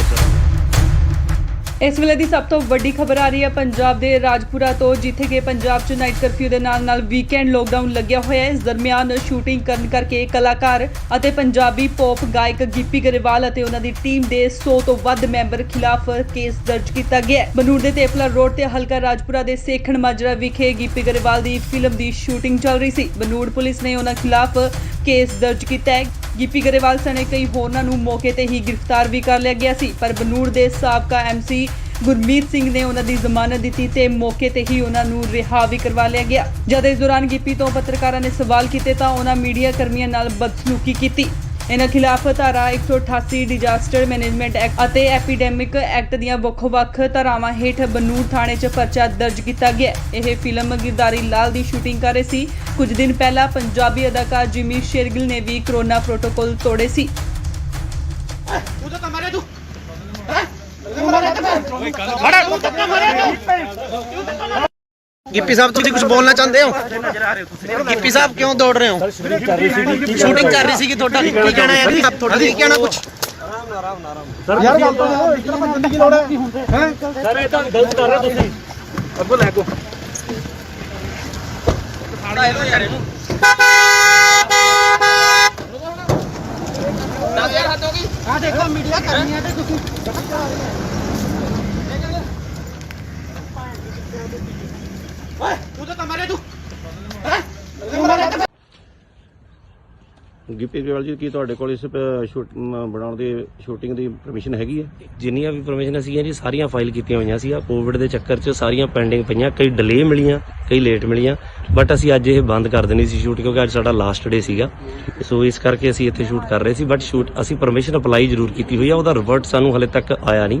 [SPEAKER 4] ਇਸ ਵੇਲੇ ਦੀ ਸਭ ਤੋਂ ਵੱਡੀ ਖਬਰ ਆ ਰਹੀ ਹੈ ਪੰਜਾਬ ਦੇ ਰਾਜਪੁਰਾ ਤੋਂ, ਜਿੱਥੇ ਕਿ ਪੰਜਾਬ 'ਚ ਨਾਈਟ ਕਰਫਿਊ ਦੇ ਨਾਲ ਵੀਕਐਂਡ ਲੋਕਡਾਊਨ ਲੱਗਿਆ ਹੋਇਆ ਹੈ। ਇਸ ਦਰਮਿਆਨ ਸ਼ੂਟਿੰਗ ਕਰਨ ਕਰਕੇ ਕਲਾਕਾਰ ਅਤੇ ਪੰਜਾਬੀ ਪੌਪ ਗਾਇਕ ਗਿੱਪੀ ਗਰੇਵਾਲ ਅਤੇ ਉਹਨਾਂ ਦੀ ਟੀਮ ਦੇ 100 ਤੋਂ ਵੱਧ ਮੈਂਬਰ ਖਿਲਾਫ ਕੇਸ ਦਰਜ ਕੀਤਾ ਗਿਆ ਹੈ। ਬਨੂੜ ਦੇ ਤੇਪਲਾ ਰੋਡ ਤੇ ਹਲਕਾ ਰਾਜਪੁਰਾ ਦੇ ਸੇਖਣ ਮਾਜਰਾ ਵਿਖੇ ਗਿੱਪੀ ਗਰੇਵਾਲ ਦੀ ਫਿਲਮ ਦੀ ਸ਼ੂਟਿੰਗ ਚੱਲ ਰਹੀ ਸੀ। ਬਨੂੜ ਪੁਲਿਸ ਨੇ ਉਹਨਾਂ ਖਿਲਾਫ ਕੇਸ ਦਰਜ ਕੀਤਾ ਹੈ। ਗਿੱਪੀ ਗਰੇਵਾਲ ਸਣੇ ਕਈ ਹੋਰਨਾਂ ਨੂੰ ਮੌਕੇ ਤੇ ਹੀ ਗ੍ਰਿਫਤਾਰ ਵੀ ਕਰ ਲਿਆ ਗਿਆ ਸੀ, ਪਰ ਬਨੂੜ ਦੇ ਸਾਬਕਾ ਐਮਸੀ ਗੁਰਮੀਤ ਸਿੰਘ ਨੇ ਉਹਨਾਂ ਦੀ ਜ਼ਮਾਨਤ ਦਿੱਤੀ ਤੇ ਮੌਕੇ ਤੇ ਹੀ ਉਹਨਾਂ ਨੂੰ ਰਿਹਾ ਵੀ ਕਰਵਾ ਲਿਆ ਗਿਆ। ਜਦ ਇਸ ਦੌਰਾਨ ਗਿੱਪੀ ਤੋਂ ਪੱਤਰਕਾਰਾਂ ਨੇ ਸਵਾਲ ਕੀਤੇ ਤਾਂ ਉਹਨਾਂ ਮੀਡੀਆ ਕਰਮੀਆਂ ਨਾਲ ਬਦਸਲੂਕੀ ਕੀਤੀ। ਇਹਨਾਂ ਖਿਲਾਫ ਧਾਰਾ 188 ਡਿਜ਼ਾਸਟਰ ਮੈਨੇਜਮੈਂਟ ਐਕਟ ਅਤੇ ਐਪੀਡੈਮਿਕ ਐਕਟ ਦੀਆਂ ਵੱਖ-ਵੱਖ ਧਾਰਾਵਾਂ ਹੇਠ ਬਨੂੜ ਥਾਣੇ 'ਚ ਪਰਚਾ ਦਰਜ ਕੀਤਾ ਗਿਆ। ਇਹ ਫਿਲਮ ਗਿਰਦਾਰੀ ਲਾਲ ਦੀ ਸ਼ੂਟਿੰਗ ਕਰ ਰਹੇ ਸੀ। ਕੁਝ ਦਿਨ ਪਹਿਲਾਂ ਪੰਜਾਬੀ ਅਦਾਕਾਰ ਜਿਮੀ ਸ਼ੇਰਗਿਲ ਨੇ ਵੀ ਕੋਰੋਨਾ ਪ੍ਰੋਟੋਕਾਲ ਤੋੜੇ ਸੀ।
[SPEAKER 1] ਗਿੱਪੀ ਸਾਹਿਬ ਤੁਸੀਂ ਕੁਝ ਬੋਲਣਾ ਚਾਹੁੰਦੇ ਹੋ? ਗਿੱਪੀ ਸਾਹਿਬ ਕਿਉਂ ਦੌੜ ਰਹੇ ਹੋ? ਸ਼ੂਟਿੰਗ ਕਰ ਰਹੀ ਸੀ ਤੁਹਾਡਾ ਕੀ ਕਹਿਣਾ ਹੈ? ਤੁਹਾਡਾ ਕੀ ਕਹਿਣਾ ਕੁਝ?
[SPEAKER 5] ਯਾਰ ਗੱਲ ਤਾਂ ਇਤਨਾ ਬੰਦੇ ਦੀ ਲੋੜ ਹੈ ਸਰ ਇਹ ਤਾਂ ਗਲਤ ਕਰ ਰਹੇ ਤੁਸੀਂ ਅੱਗੋਂ ਲੈ ਕੋ ਸਾੜਾ ਇਹੋ ਯਾਰ ਇਹਨੂੰ ਆ ਦੇਖੋ ਮੀਡੀਆ ਕਰਨੀ ਹੈ ਤੇ ਤੁਸੀਂ ਓਏ ਤੂੰ ਤਾਂ ਮਾਰੇ ਤੂੰ
[SPEAKER 2] ਗਿੱਪੀ ਗਰੇਵਾਲ ਜੀ ਕੀ ਤੁਹਾਡੇ ਕੋਲ ਇਸ ਬਣਾਉਣ ਦੀ ਸ਼ੂਟਿੰਗ ਦੀ ਪਰਮਿਸ਼ਨ ਹੈਗੀ ਹੈ?
[SPEAKER 3] ਜਿੰਨੀਆਂ ਵੀ ਪਰਮਿਸ਼ਨ ਸੀਗੀਆਂ ਜੀ ਸਾਰੀਆਂ ਫਾਈਲ ਕੀਤੀਆਂ ਹੋਈਆਂ ਸੀ। ਕੋਵਿਡ ਦੇ ਚੱਕਰ 'ਚ ਸਾਰੀਆਂ ਪੈਂਡਿੰਗ ਪਈਆਂ, ਕਈ ਡਿਲੇ ਮਿਲੀਆਂ, ਕਈ ਲੇਟ ਮਿਲੀਆਂ, ਬਟ ਅਸੀਂ ਅੱਜ ਇਹ ਬੰਦ ਕਰ ਦੇਣੀ ਸੀ ਸ਼ੂਟ ਕਿਉਂਕਿ ਅੱਜ ਸਾਡਾ ਲਾਸਟ ਡੇ ਸੀਗਾ। ਸੋ ਇਸ ਕਰਕੇ ਅਸੀਂ ਇੱਥੇ ਸ਼ੂਟ ਕਰ ਰਹੇ ਸੀ, ਬਟ ਸ਼ੂਟ ਅਸੀਂ ਪਰਮਿਸ਼ਨ ਅਪਲਾਈ ਜ਼ਰੂਰ ਕੀਤੀ ਹੋਈ ਆ, ਉਹਦਾ ਰਿਵਰਟ ਸਾਨੂੰ ਹਲੇ ਤੱਕ ਆਇਆ ਨਹੀਂ।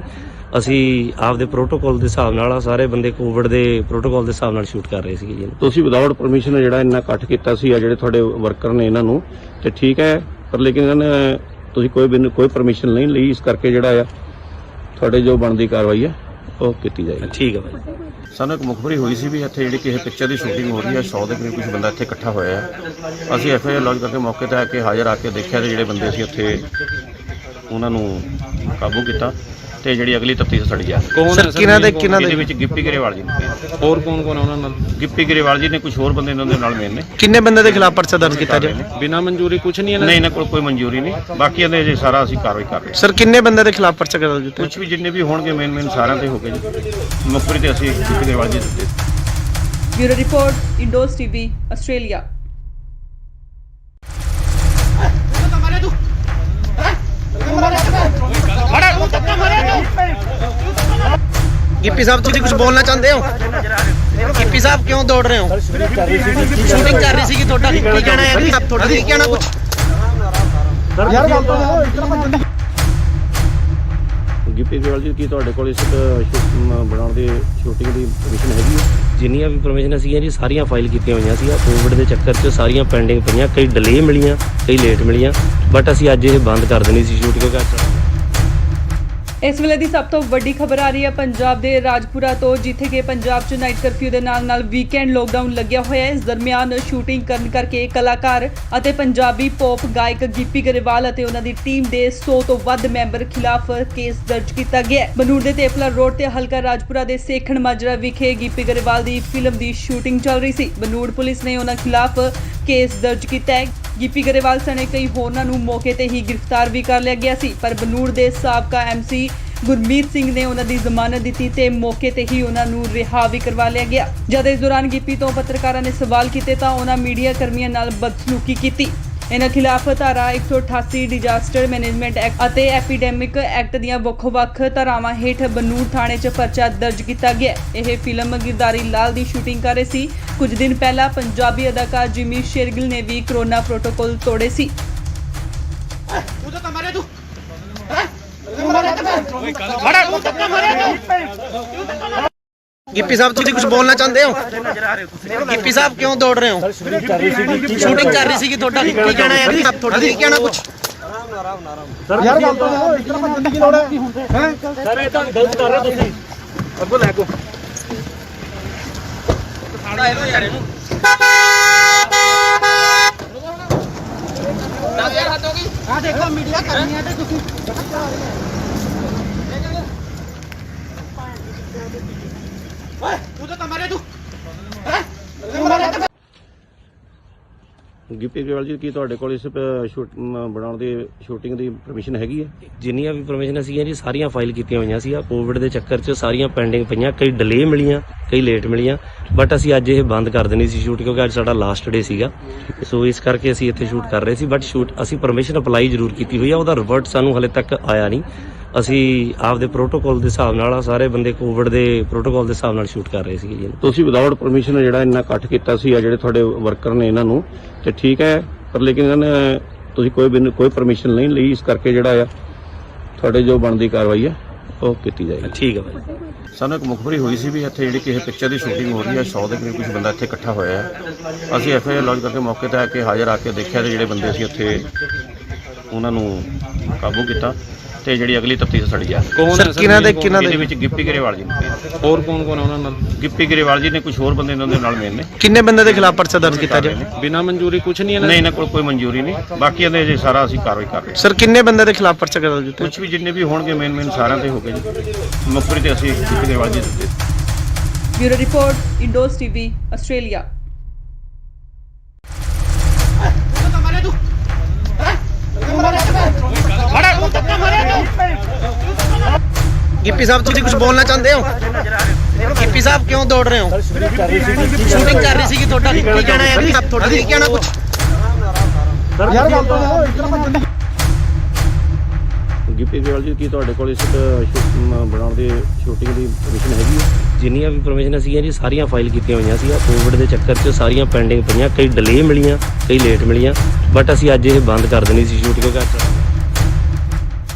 [SPEAKER 3] ਅਸੀਂ ਆਪਦੇ ਪ੍ਰੋਟੋਕਾਲ ਦੇ ਹਿਸਾਬ ਨਾਲ ਸਾਰੇ ਬੰਦੇ ਕੋਵਿਡ ਦੇ ਪ੍ਰੋਟੋਕਾਲ ਦੇ ਹਿਸਾਬ ਨਾਲ ਸ਼ੂਟ ਕਰ ਰਹੇ ਸੀਗੇ ਜੀ।
[SPEAKER 2] ਤੁਸੀਂ ਵਿਦਆਊਟ ਪਰਮਿਸ਼ਨ ਜਿਹੜਾ ਇੰਨਾ ਇਕੱਠ ਕੀਤਾ ਸੀ ਆ ਜਿਹੜੇ ਤੁਹਾਡੇ ਵਰਕਰ ਨੇ ਇਹਨਾਂ ਨੂੰ ਤੇ ਠੀਕ ਹੈ, ਪਰ ਲੇਕਿਨ ਇਹਨਾਂ ਨੇ ਤੁਸੀਂ ਕੋਈ ਪਰਮਿਸ਼ਨ ਨਹੀਂ ਲਈ, ਇਸ ਕਰਕੇ ਜਿਹੜਾ ਆ ਤੁਹਾਡੇ ਜੋ ਬਣਦੀ ਕਾਰਵਾਈ ਹੈ ਉਹ ਕੀਤੀ ਜਾਏਗੀ।
[SPEAKER 3] ਠੀਕ ਹੈ ਭਾਈ।
[SPEAKER 2] ਸਾਨੂੰ ਇੱਕ ਮੁਖਬਰੀ ਹੋਈ ਸੀ ਵੀ ਇੱਥੇ ਜਿਹੜੀ ਕਿਸੇ ਪਿਕਚਰ ਦੀ ਸ਼ੂਟਿੰਗ ਹੋ ਰਹੀ ਹੈ, 100 ਦੇ ਕਰੀਬ ਕੁਝ ਬੰਦਾ ਇੱਥੇ ਇਕੱਠਾ ਹੋਇਆ ਹੈ। ਅਸੀਂ ਐਫਆਈਆਰ ਲੌਂਚ ਕਰਕੇ ਮੌਕੇ ਤੇ ਆ ਕੇ ਹਾਜ਼ਰ ਆ ਕੇ ਦੇਖਿਆ ਤੇ ਜਿਹੜੇ ਬੰਦੇ ਸੀ ਉੱਥੇ ਉਹਨਾਂ ਨੂੰ ਕਾਬੂ ਕੀਤਾ ਤੇ ਜਿਹੜੀ ਅਗਲੀ ਤਫਤੀਸ਼ ਸਾਡੀ ਜਾ ਰਹੀ ਹੈ।
[SPEAKER 6] ਕੌਣ ਹੈ
[SPEAKER 1] ਸਰ ਕਿਹਨਾਂ ਦੇ- ਕਿਹਨਾਂ
[SPEAKER 2] ਇਹਦੇ
[SPEAKER 1] ਦੇ?
[SPEAKER 2] ਵਿੱਚ ਗਿੱਪੀ ਗਰੇਵਾਲ ਜੀ ਨੇ।
[SPEAKER 6] ਹੋਰ ਕੌਣ ਕੌਣ ਹੈ ਉਹਨਾਂ ਨਾਲ
[SPEAKER 2] ਗਿੱਪੀ ਗਰੇਵਾਲ ਜੀ ਨੇ ਕੁਝ ਹੋਰ ਬੰਦੇ ਇਹਨਾਂ ਦੇ ਨਾਲ ਮੇਨ ਨੇ।
[SPEAKER 1] ਕਿੰਨੇ ਬੰਦੇ ਦੇ ਖਿਲਾਫ ਪਰਚਾ ਦਰਜ ਕੀਤਾ ਜੀ?
[SPEAKER 6] ਬਿਨਾਂ ਮਨਜ਼ੂਰੀ ਕੁਝ ਨਹੀਂ ਇਹਨਾਂ
[SPEAKER 2] ਨਹੀਂ ਇਹਨਾਂ ਕੋਲ ਕੋਈ ਮਨਜ਼ੂਰੀ ਨਹੀਂ। ਬਾਕੀ ਇਹਦੇ ਜੇ ਸਾਰਾ ਅਸੀਂ ਕਾਰਵਾਈ ਕਰ ਰਹੇ ਹਾਂ।
[SPEAKER 1] ਸਰ ਕਿੰਨੇ ਬੰਦੇ ਦੇ ਖਿਲਾਫ ਪਰਚਾ ਦਰਜ ਕੀਤਾ?
[SPEAKER 2] ਕੁਝ ਵੀ ਜਿੰਨੇ ਵੀ ਹੋਣਗੇ ਮੇਨ ਸਾਰਿਆਂ ਤੇ ਹੋ ਗਏ ਜੀ। ਮੁਖਬਰੀ ਤੇ ਅਸੀਂ ਗਿੱਪੀ ਗਰੇਵਾਲ ਜੀ ਦੇ ਦਿੱਤੇ।
[SPEAKER 4] Bureau report indoors TV Australia.
[SPEAKER 1] Gippy sahib ਤੁਸੀਂ ਕੁਝ ਬੋਲਣਾ ਚਾਹੁੰਦੇ ਹੋ? ਗਿੱਪੀ ਸਾਹਿਬ ਕਿਉਂ ਦੌੜ ਰਹੇ ਹੋ? ਸ਼ੂਟਿੰਗ ਕਰ ਰਹੀ ਸੀ ਤੁਹਾਡਾ ਕੀ ਕਹਿਣਾ ਹੈ? ਤੁਹਾਡਾ ਕੀ ਕਹਿਣਾ ਕੁਝ?
[SPEAKER 5] ਯਾਰ ਗੱਲ ਤਾਂ ਇਤਨਾ ਬੰਦੇ
[SPEAKER 2] ਗਿੱਪੀ ਗਰੇਵਾਲ ਜੀ ਕੀ ਤੁਹਾਡੇ ਕੋਲ ਇਸ ਬਣਾਉਣ ਦੀ ਸ਼ੂਟਿੰਗ ਦੀ ਪਰਮਿਸ਼ਨ ਹੈਗੀ ਹੈ?
[SPEAKER 3] ਜਿੰਨੀਆਂ ਵੀ ਪਰਮਿਸ਼ਨ ਸੀਗੀਆਂ ਜੀ ਸਾਰੀਆਂ ਫਾਈਲ ਕੀਤੀਆਂ ਹੋਈਆਂ ਸੀ। ਕੋਵਿਡ ਦੇ ਚੱਕਰ 'ਚ ਸਾਰੀਆਂ ਪੈਂਡਿੰਗ ਪਈਆਂ, ਕਈ ਡਿਲੇ ਮਿਲੀਆਂ, ਕਈ ਲੇਟ ਮਿਲੀਆਂ, ਬਟ ਅਸੀਂ ਅੱਜ ਇਹ ਬੰਦ ਕਰ ਦੇਣੀ ਸੀ ਸ਼ੂਟ ਕਿਉਂਕਿ
[SPEAKER 4] ਇਸ ਵੇਲੇ ਦੀ ਸਭ ਤੋਂ ਵੱਡੀ ਖਬਰ ਆ ਰਹੀ ਹੈ ਪੰਜਾਬ ਦੇ ਰਾਜਪੁਰਾ ਤੋਂ, ਜਿੱਥੇ ਕਿ ਪੰਜਾਬ 'ਚ ਨਾਈਟ ਕਰਫਿਊ ਦੇ ਨਾਲ ਵੀਕਐਂਡ ਲੋਕਡਾਊਨ ਲੱਗਿਆ ਹੋਇਆ ਹੈ। ਇਸ ਦਰਮਿਆਨ ਸ਼ੂਟਿੰਗ ਕਰਨ ਕਰਕੇ ਕਲਾਕਾਰ ਅਤੇ ਪੰਜਾਬੀ ਪੌਪ ਗਾਇਕ ਗਿੱਪੀ ਗਰੇਵਾਲ ਅਤੇ ਉਹਨਾਂ ਦੀ ਟੀਮ ਦੇ 100 ਤੋਂ ਵੱਧ ਮੈਂਬਰ ਖਿਲਾਫ ਕੇਸ ਦਰਜ ਕੀਤਾ ਗਿਆ ਹੈ। ਬਨੂੜ ਦੇ ਤੇਪਲਾ ਰੋਡ ਤੇ ਹਲਕਾ ਰਾਜਪੁਰਾ ਦੇ ਸੇਖਣ ਮਾਜਰਾ ਵਿਖੇ ਗਿੱਪੀ ਗਰੇਵਾਲ ਦੀ ਫਿਲਮ ਦੀ ਸ਼ੂਟਿੰਗ ਚੱਲ ਰਹੀ ਸੀ। ਬਨੂੜ ਪੁਲਿਸ ਨੇ ਉਹਨਾਂ ਖਿਲਾਫ ਕੇਸ ਦਰਜ ਕੀਤਾ ਹੈ। ਗਿੱਪੀ ਗਰੇਵਾਲ ਸਣੇ ਕਈ ਹੋਰਨਾਂ ਨੂੰ ਮੌਕੇ ਤੇ ਹੀ ਗ੍ਰਿਫਤਾਰ ਵੀ ਕਰ ਲਿਆ ਗਿਆ ਸੀ, ਪਰ ਬਨੂੜ ਦੇ ਸਾਬਕਾ ਐਮਸੀ ਗੁਰਮੀਤ ਸਿੰਘ ਨੇ ਉਹਨਾਂ ਦੀ ਜ਼ਮਾਨਤ ਦਿੱਤੀ ਤੇ ਮੌਕੇ ਤੇ ਹੀ ਉਹਨਾਂ ਨੂੰ ਰਿਹਾ ਵੀ ਕਰਵਾ ਲਿਆ ਗਿਆ। ਜਦ ਇਸ ਦੌਰਾਨ ਗਿੱਪੀ ਤੋਂ ਪੱਤਰਕਾਰਾਂ ਨੇ ਸਵਾਲ ਕੀਤੇ ਤਾਂ ਉਹਨਾਂ ਮੀਡੀਆ ਕਰਮੀਆਂ ਨਾਲ ਬਦਸਲੂਕੀ ਕੀਤੀ। ਇਹਨਾਂ ਖਿਲਾਫ ਧਾਰਾ 188 ਡਿਜ਼ਾਸਟਰ ਮੈਨੇਜਮੈਂਟ ਐਕਟ ਅਤੇ ਐਪੀਡੈਮਿਕ ਐਕਟ ਦੀਆਂ ਵੱਖ-ਵੱਖ ਧਾਰਾਵਾਂ ਹੇਠ ਬਨੂੜ ਥਾਣੇ 'ਚ ਪਰਚਾ ਦਰਜ ਕੀਤਾ ਗਿਆ। ਇਹ ਫਿਲਮ ਗਿਰਦਾਰੀ ਲਾਲ ਦੀ ਸ਼ੂਟਿੰਗ ਕਰ ਰਹੇ ਸੀ। ਕੁਝ ਦਿਨ ਪਹਿਲਾਂ ਪੰਜਾਬੀ ਅਦਾਕਾਰ ਜਿਮੀ ਸ਼ੇਰਗਿਲ ਨੇ ਵੀ ਕੋਰੋਨਾ ਪ੍ਰੋਟੋਕਾਲ ਤੋੜੇ ਸੀ।
[SPEAKER 1] गिप्पी साहब तुम कुछ बोलना चाहते हो? गिप्पी साहब क्यों दौड़ रहे हो? शूटिंग कर रही सी थोड़ा की कहना है जी? आप थोड़ा की कहना कुछ
[SPEAKER 5] ਯਾਰ ਗੱਲ ਤਾਂ ਦੇਖੋ ਇਤਨਾ ਭੱਜਣ ਦੀ ਲੋੜ ਹੈ ਸਰ ਇਹ ਤਾਂ ਗਲਤ ਕਰ ਰਹੇ ਤੁਸੀਂ ਅੱਗੋਂ ਲੈ ਕੋ ਸਾੜਾ ਇਹੋ ਯਾਰ ਇਹਨੂੰ ਨਾ ਯਾਰ ਹੱਥ ਹੋ ਗਈ ਆ ਦੇਖੋ ਮੀਡੀਆ ਕਰਨੀ ਹੈ ਤੇ ਤੁਸੀਂ ਓਏ ਤੂੰ ਤਾਂ ਮਾਰਿਆ ਤੂੰ
[SPEAKER 2] ਗਿੱਪੀ ਗਰੇਵਾਲ ਜੀ ਕੀ ਤੁਹਾਡੇ ਕੋਲ ਇਸ ਬਣਾਉਣ ਦੀ ਸ਼ੂਟਿੰਗ ਦੀ ਪਰਮਿਸ਼ਨ ਹੈਗੀ ਹੈ?
[SPEAKER 3] ਜਿੰਨੀਆਂ ਵੀ ਪਰਮਿਸ਼ਨ ਸੀਗੀਆਂ ਜੀ ਸਾਰੀਆਂ ਫਾਈਲ ਕੀਤੀਆਂ ਹੋਈਆਂ ਸੀ। ਕੋਵਿਡ ਦੇ ਚੱਕਰ 'ਚ ਸਾਰੀਆਂ ਪੈਂਡਿੰਗ ਪਈਆਂ, ਕਈ ਡਿਲੇ ਮਿਲੀਆਂ, ਕਈ ਲੇਟ ਮਿਲੀਆਂ, ਬਟ ਅਸੀਂ ਅੱਜ ਇਹ ਬੰਦ ਕਰ ਦੇਣੀ ਸੀ ਸ਼ੂਟ ਕਿਉਂਕਿ ਅੱਜ ਸਾਡਾ ਲਾਸਟ ਡੇ ਸੀਗਾ। ਸੋ ਇਸ ਕਰਕੇ ਅਸੀਂ ਇੱਥੇ ਸ਼ੂਟ ਕਰ ਰਹੇ ਸੀ, ਬਟ ਅਸੀਂ ਪਰਮਿਸ਼ਨ ਅਪਲਾਈ ਜ਼ਰੂਰ ਕੀਤੀ ਹੋਈ ਆ, ਉਹਦਾ ਰਿਵਰਟ ਸਾਨੂੰ ਹਲੇ ਤੱਕ ਆਇਆ ਨਹੀਂ। ਅਸੀਂ ਆਪਦੇ ਪ੍ਰੋਟੋਕਾਲ ਦੇ ਹਿਸਾਬ ਨਾਲ ਸਾਰੇ ਬੰਦੇ ਕੋਵਿਡ ਦੇ ਪ੍ਰੋਟੋਕਾਲ ਦੇ ਹਿਸਾਬ ਨਾਲ ਸ਼ੂਟ ਕਰ ਰਹੇ ਸੀਗੇ ਜੀ।
[SPEAKER 2] ਤੁਸੀਂ ਵਿਦਆਊਟ ਪਰਮਿਸ਼ਨ ਜਿਹੜਾ ਇੰਨਾ ਕੱਟ ਕੀਤਾ ਸੀ ਆ ਜਿਹੜੇ ਤੁਹਾਡੇ ਵਰਕਰ ਨੇ ਇਹਨਾਂ ਨੂੰ ਤੇ ਠੀਕ ਹੈ, ਪਰ ਲੇਕਿਨ ਇਹਨਾਂ ਨੇ ਤੁਸੀਂ ਕੋਈ ਪਰਮਿਸ਼ਨ ਨਹੀਂ ਲਈ, ਇਸ ਕਰਕੇ ਜਿਹੜਾ ਆ ਤੁਹਾਡੇ ਜੋ ਬਣਦੀ ਕਾਰਵਾਈ ਹੈ ਉਹ ਕੀਤੀ ਜਾਏਗੀ।
[SPEAKER 3] ਠੀਕ ਹੈ ਭਾਈ।
[SPEAKER 2] ਸਾਨੂੰ ਇੱਕ ਮੁਖਬਰੀ ਹੋਈ ਸੀ ਵੀ ਇੱਥੇ ਜਿਹੜੀ ਕਿਸੇ ਪਿਕਚਰ ਦੀ ਸ਼ੂਟਿੰਗ ਹੋ ਰਹੀ ਹੈ, 100 ਦੇ ਕਰੀਬ ਕੁਝ ਬੰਦਾ ਇੱਥੇ ਇਕੱਠਾ ਹੋਇਆ ਹੈ। ਅਸੀਂ ਐਫਆਈਆਰ ਲੌਂਚ ਕਰਕੇ ਮੌਕੇ ਤੇ ਆ ਕੇ ਹਾਜ਼ਰ ਆ ਕੇ ਦੇਖਿਆ ਤੇ ਜਿਹੜੇ ਬੰਦੇ ਸੀ ਉੱਥੇ ਉਹਨਾਂ ਨੂੰ ਕਾਬੂ ਕੀਤਾ ਤੇ ਜਿਹੜੀ ਅਗਲੀ ਤਫਤੀਸ਼ ਸੜੀ ਆ।
[SPEAKER 6] ਕੌਣ ਹੈ ਸਰ?
[SPEAKER 2] ਇਹਦੇ ਵਿੱਚ ਗਿੱਪੀ ਗਰੇਵਾਲ ਜੀ ਨੇ,
[SPEAKER 6] ਹੋਰ ਕੌਣ ਕੌਣ ਹੈ ਉਹਨਾਂ ਨਾਲ?
[SPEAKER 2] ਗਿੱਪੀ ਗਰੇਵਾਲ ਜੀ ਨੇ, ਕੁਝ ਹੋਰ ਬੰਦੇ ਇਹਨਾਂ ਦੇ ਨਾਲ ਮੇਨ ਨੇ।
[SPEAKER 1] किन्ने बंदे के खिलाफ पर्चा दर्ज किया जाए?
[SPEAKER 6] ਬਿਨਾਂ ਮਨਜ਼ੂਰੀ ਕੁਝ ਨਹੀਂ
[SPEAKER 2] ਨਹੀਂ ਇਹਨਾਂ ਕੋਲ ਕੋਈ ਮਨਜ਼ੂਰੀ ਨਹੀਂ, ਬਾਕੀ ਇਹਦੇ ਜੇ ਸਾਰਾ ਅਸੀਂ ਕਾਰਵਾਈ ਕਰ ਰਹੇ ਹਾਂ।
[SPEAKER 1] सर किन्ने बंदे के खिलाफ पर्चा दर्ज किया?
[SPEAKER 2] ਕੁਝ ਵੀ ਜਿੰਨੇ ਵੀ ਹੋਣਗੇ ਮੇਨ ਸਾਰਿਆਂ ਤੇ ਹੋ ਗਏ ਜੀ। ਮੁਖਬਰੀ ਤੇ ਅਸੀਂ ਗਿੱਪੀ ਗਰੇਵਾਲ ਜੀ ਦਿੱਤੇ।
[SPEAKER 4] Bureau report, Indos TV, Australia.
[SPEAKER 1] Gippy sahab तुम कुछ बोलना चाहते हो? गिप्पी साहब क्यों दौड़ रहे हो? शूटिंग कर रही सी थोड़ा की कहना है जी? आप थोड़ा की कहना कुछ
[SPEAKER 5] ਯਾਰ ਗੱਲ ਤਾਂ ਦੇਖੋ ਇਤਨਾ ਭੱਜਣ ਦੀ
[SPEAKER 2] ਗਿੱਪੀ ਗਰੇਵਾਲ ਜੀ ਕੀ ਤੁਹਾਡੇ ਕੋਲ ਇਸ ਬਣਾਉਣ ਦੀ ਸ਼ੂਟਿੰਗ ਦੀ ਪਰਮਿਸ਼ਨ ਹੈਗੀ ਹੈ?
[SPEAKER 3] ਜਿੰਨੀਆਂ ਵੀ ਪਰਮਿਸ਼ਨ ਸੀਗੀਆਂ ਜੀ ਸਾਰੀਆਂ ਫਾਈਲ ਕੀਤੀਆਂ ਹੋਈਆਂ ਸੀ। ਕੋਵਿਡ ਦੇ ਚੱਕਰ 'ਚ ਸਾਰੀਆਂ ਪੈਂਡਿੰਗ ਪਈਆਂ, ਕਈ ਡਿਲੇ ਮਿਲੀਆਂ, ਕਈ ਲੇਟ ਮਿਲੀਆਂ, ਬਟ ਅਸੀਂ ਅੱਜ ਇਹ ਬੰਦ ਕਰ ਦੇਣੀ ਸੀ ਸ਼ੂਟ ਕਿਉਂਕਿ ਅੱਜ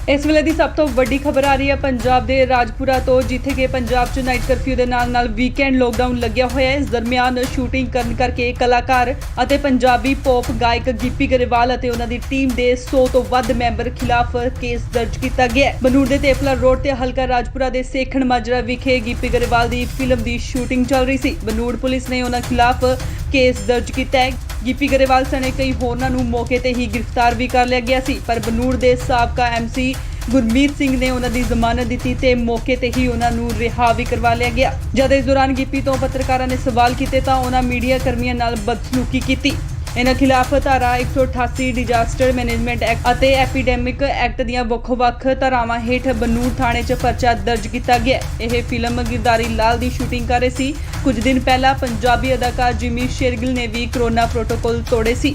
[SPEAKER 4] ਇਸ ਵੇਲੇ ਦੀ ਸਭ ਤੋਂ ਵੱਡੀ ਖਬਰ ਆ ਰਹੀ ਹੈ ਪੰਜਾਬ ਦੇ ਰਾਜਪੁਰਾ ਤੋਂ, ਜਿੱਥੇ ਕਿ ਪੰਜਾਬ 'ਚ ਨਾਈਟ ਕਰਫਿਊ ਦੇ ਨਾਲ ਵੀਕਐਂਡ ਲੋਕਡਾਊਨ ਲੱਗਿਆ ਹੋਇਆ ਹੈ। ਇਸ ਦਰਮਿਆਨ ਸ਼ੂਟਿੰਗ ਕਰਨ ਕਰਕੇ ਕਲਾਕਾਰ ਅਤੇ ਪੰਜਾਬੀ ਪੌਪ ਗਾਇਕ ਗਿੱਪੀ ਗਰੇਵਾਲ ਅਤੇ ਉਹਨਾਂ ਦੀ ਟੀਮ ਦੇ 100 ਤੋਂ ਵੱਧ ਮੈਂਬਰ ਖਿਲਾਫ ਕੇਸ ਦਰਜ ਕੀਤਾ ਗਿਆ ਹੈ। ਬਨੂੜ ਦੇ ਤੇਫਲਾ ਰੋਡ ਤੇ ਹਲਕਾ ਰਾਜਪੁਰਾ ਦੇ ਸੇਖਣ ਮਾਜਰਾ ਵਿਖੇ ਗਿੱਪੀ ਗਰੇਵਾਲ ਦੀ ਫਿਲਮ ਦੀ ਸ਼ੂਟਿੰਗ ਚੱਲ ਰਹੀ ਸੀ। ਬਨੂੜ ਪੁਲਿਸ ਨੇ ਉਹਨਾਂ ਖਿਲਾਫ ਕੇਸ ਦਰਜ ਕੀਤਾ ਹੈ। ਗਿੱਪੀ ਗਰੇਵਾਲ ਸਣੇ ਕਈ ਹੋਰਨਾਂ ਨੂੰ ਮੌਕੇ ਤੇ ਹੀ ਗ੍ਰਿਫਤਾਰ ਵੀ ਕਰ ਲਿਆ ਗਿਆ ਸੀ, ਪਰ ਬਨੂੜ ਦੇ ਸਾਬਕਾ MC ਗੁਰਮੀਤ ਸਿੰਘ ਨੇ ਉਹਨਾਂ ਦੀ ਜ਼ਮਾਨਤ ਦਿੱਤੀ ਤੇ ਮੌਕੇ ਤੇ ਹੀ ਉਹਨਾਂ ਨੂੰ ਰਿਹਾ ਵੀ ਕਰਵਾ ਲਿਆ ਗਿਆ। ਜਦ ਇਸ ਦੌਰਾਨ ਗਿੱਪੀ ਤੋਂ ਪੱਤਰਕਾਰਾਂ ਨੇ ਸਵਾਲ ਕੀਤੇ ਤਾਂ ਉਹਨਾਂ ਮੀਡੀਆ ਕਰਮੀਆਂ ਨਾਲ ਬਦਸਲੂਕੀ ਕੀਤੀ। ਇਹਨਾਂ ਖਿਲਾਫ ਧਾਰਾ 188 ਡਿਜ਼ਾਸਟਰ ਮੈਨੇਜਮੈਂਟ ਐਕਟ ਅਤੇ ਐਪੀਡੈਮਿਕ ਐਕਟ ਦੀਆਂ ਵੱਖ-ਵੱਖ ਧਾਰਾਵਾਂ ਹੇਠ ਬਨੂੜ ਥਾਣੇ 'ਚ ਪਰਚਾ ਦਰਜ ਕੀਤਾ ਗਿਆ। ਇਹ ਫਿਲਮ ਗਿਰਦਾਰੀ ਲਾਲ ਦੀ ਸ਼ੂਟਿੰਗ ਕਰ ਰਹੇ ਸੀ। ਕੁਝ ਦਿਨ ਪਹਿਲਾਂ ਪੰਜਾਬੀ ਅਦਾਕਾਰ ਜਿਮੀ ਸ਼ੇਰਗਿਲ ਨੇ ਵੀ ਕੋਰੋਨਾ ਪ੍ਰੋਟੋਕਾਲ ਤੋੜੇ ਸੀ।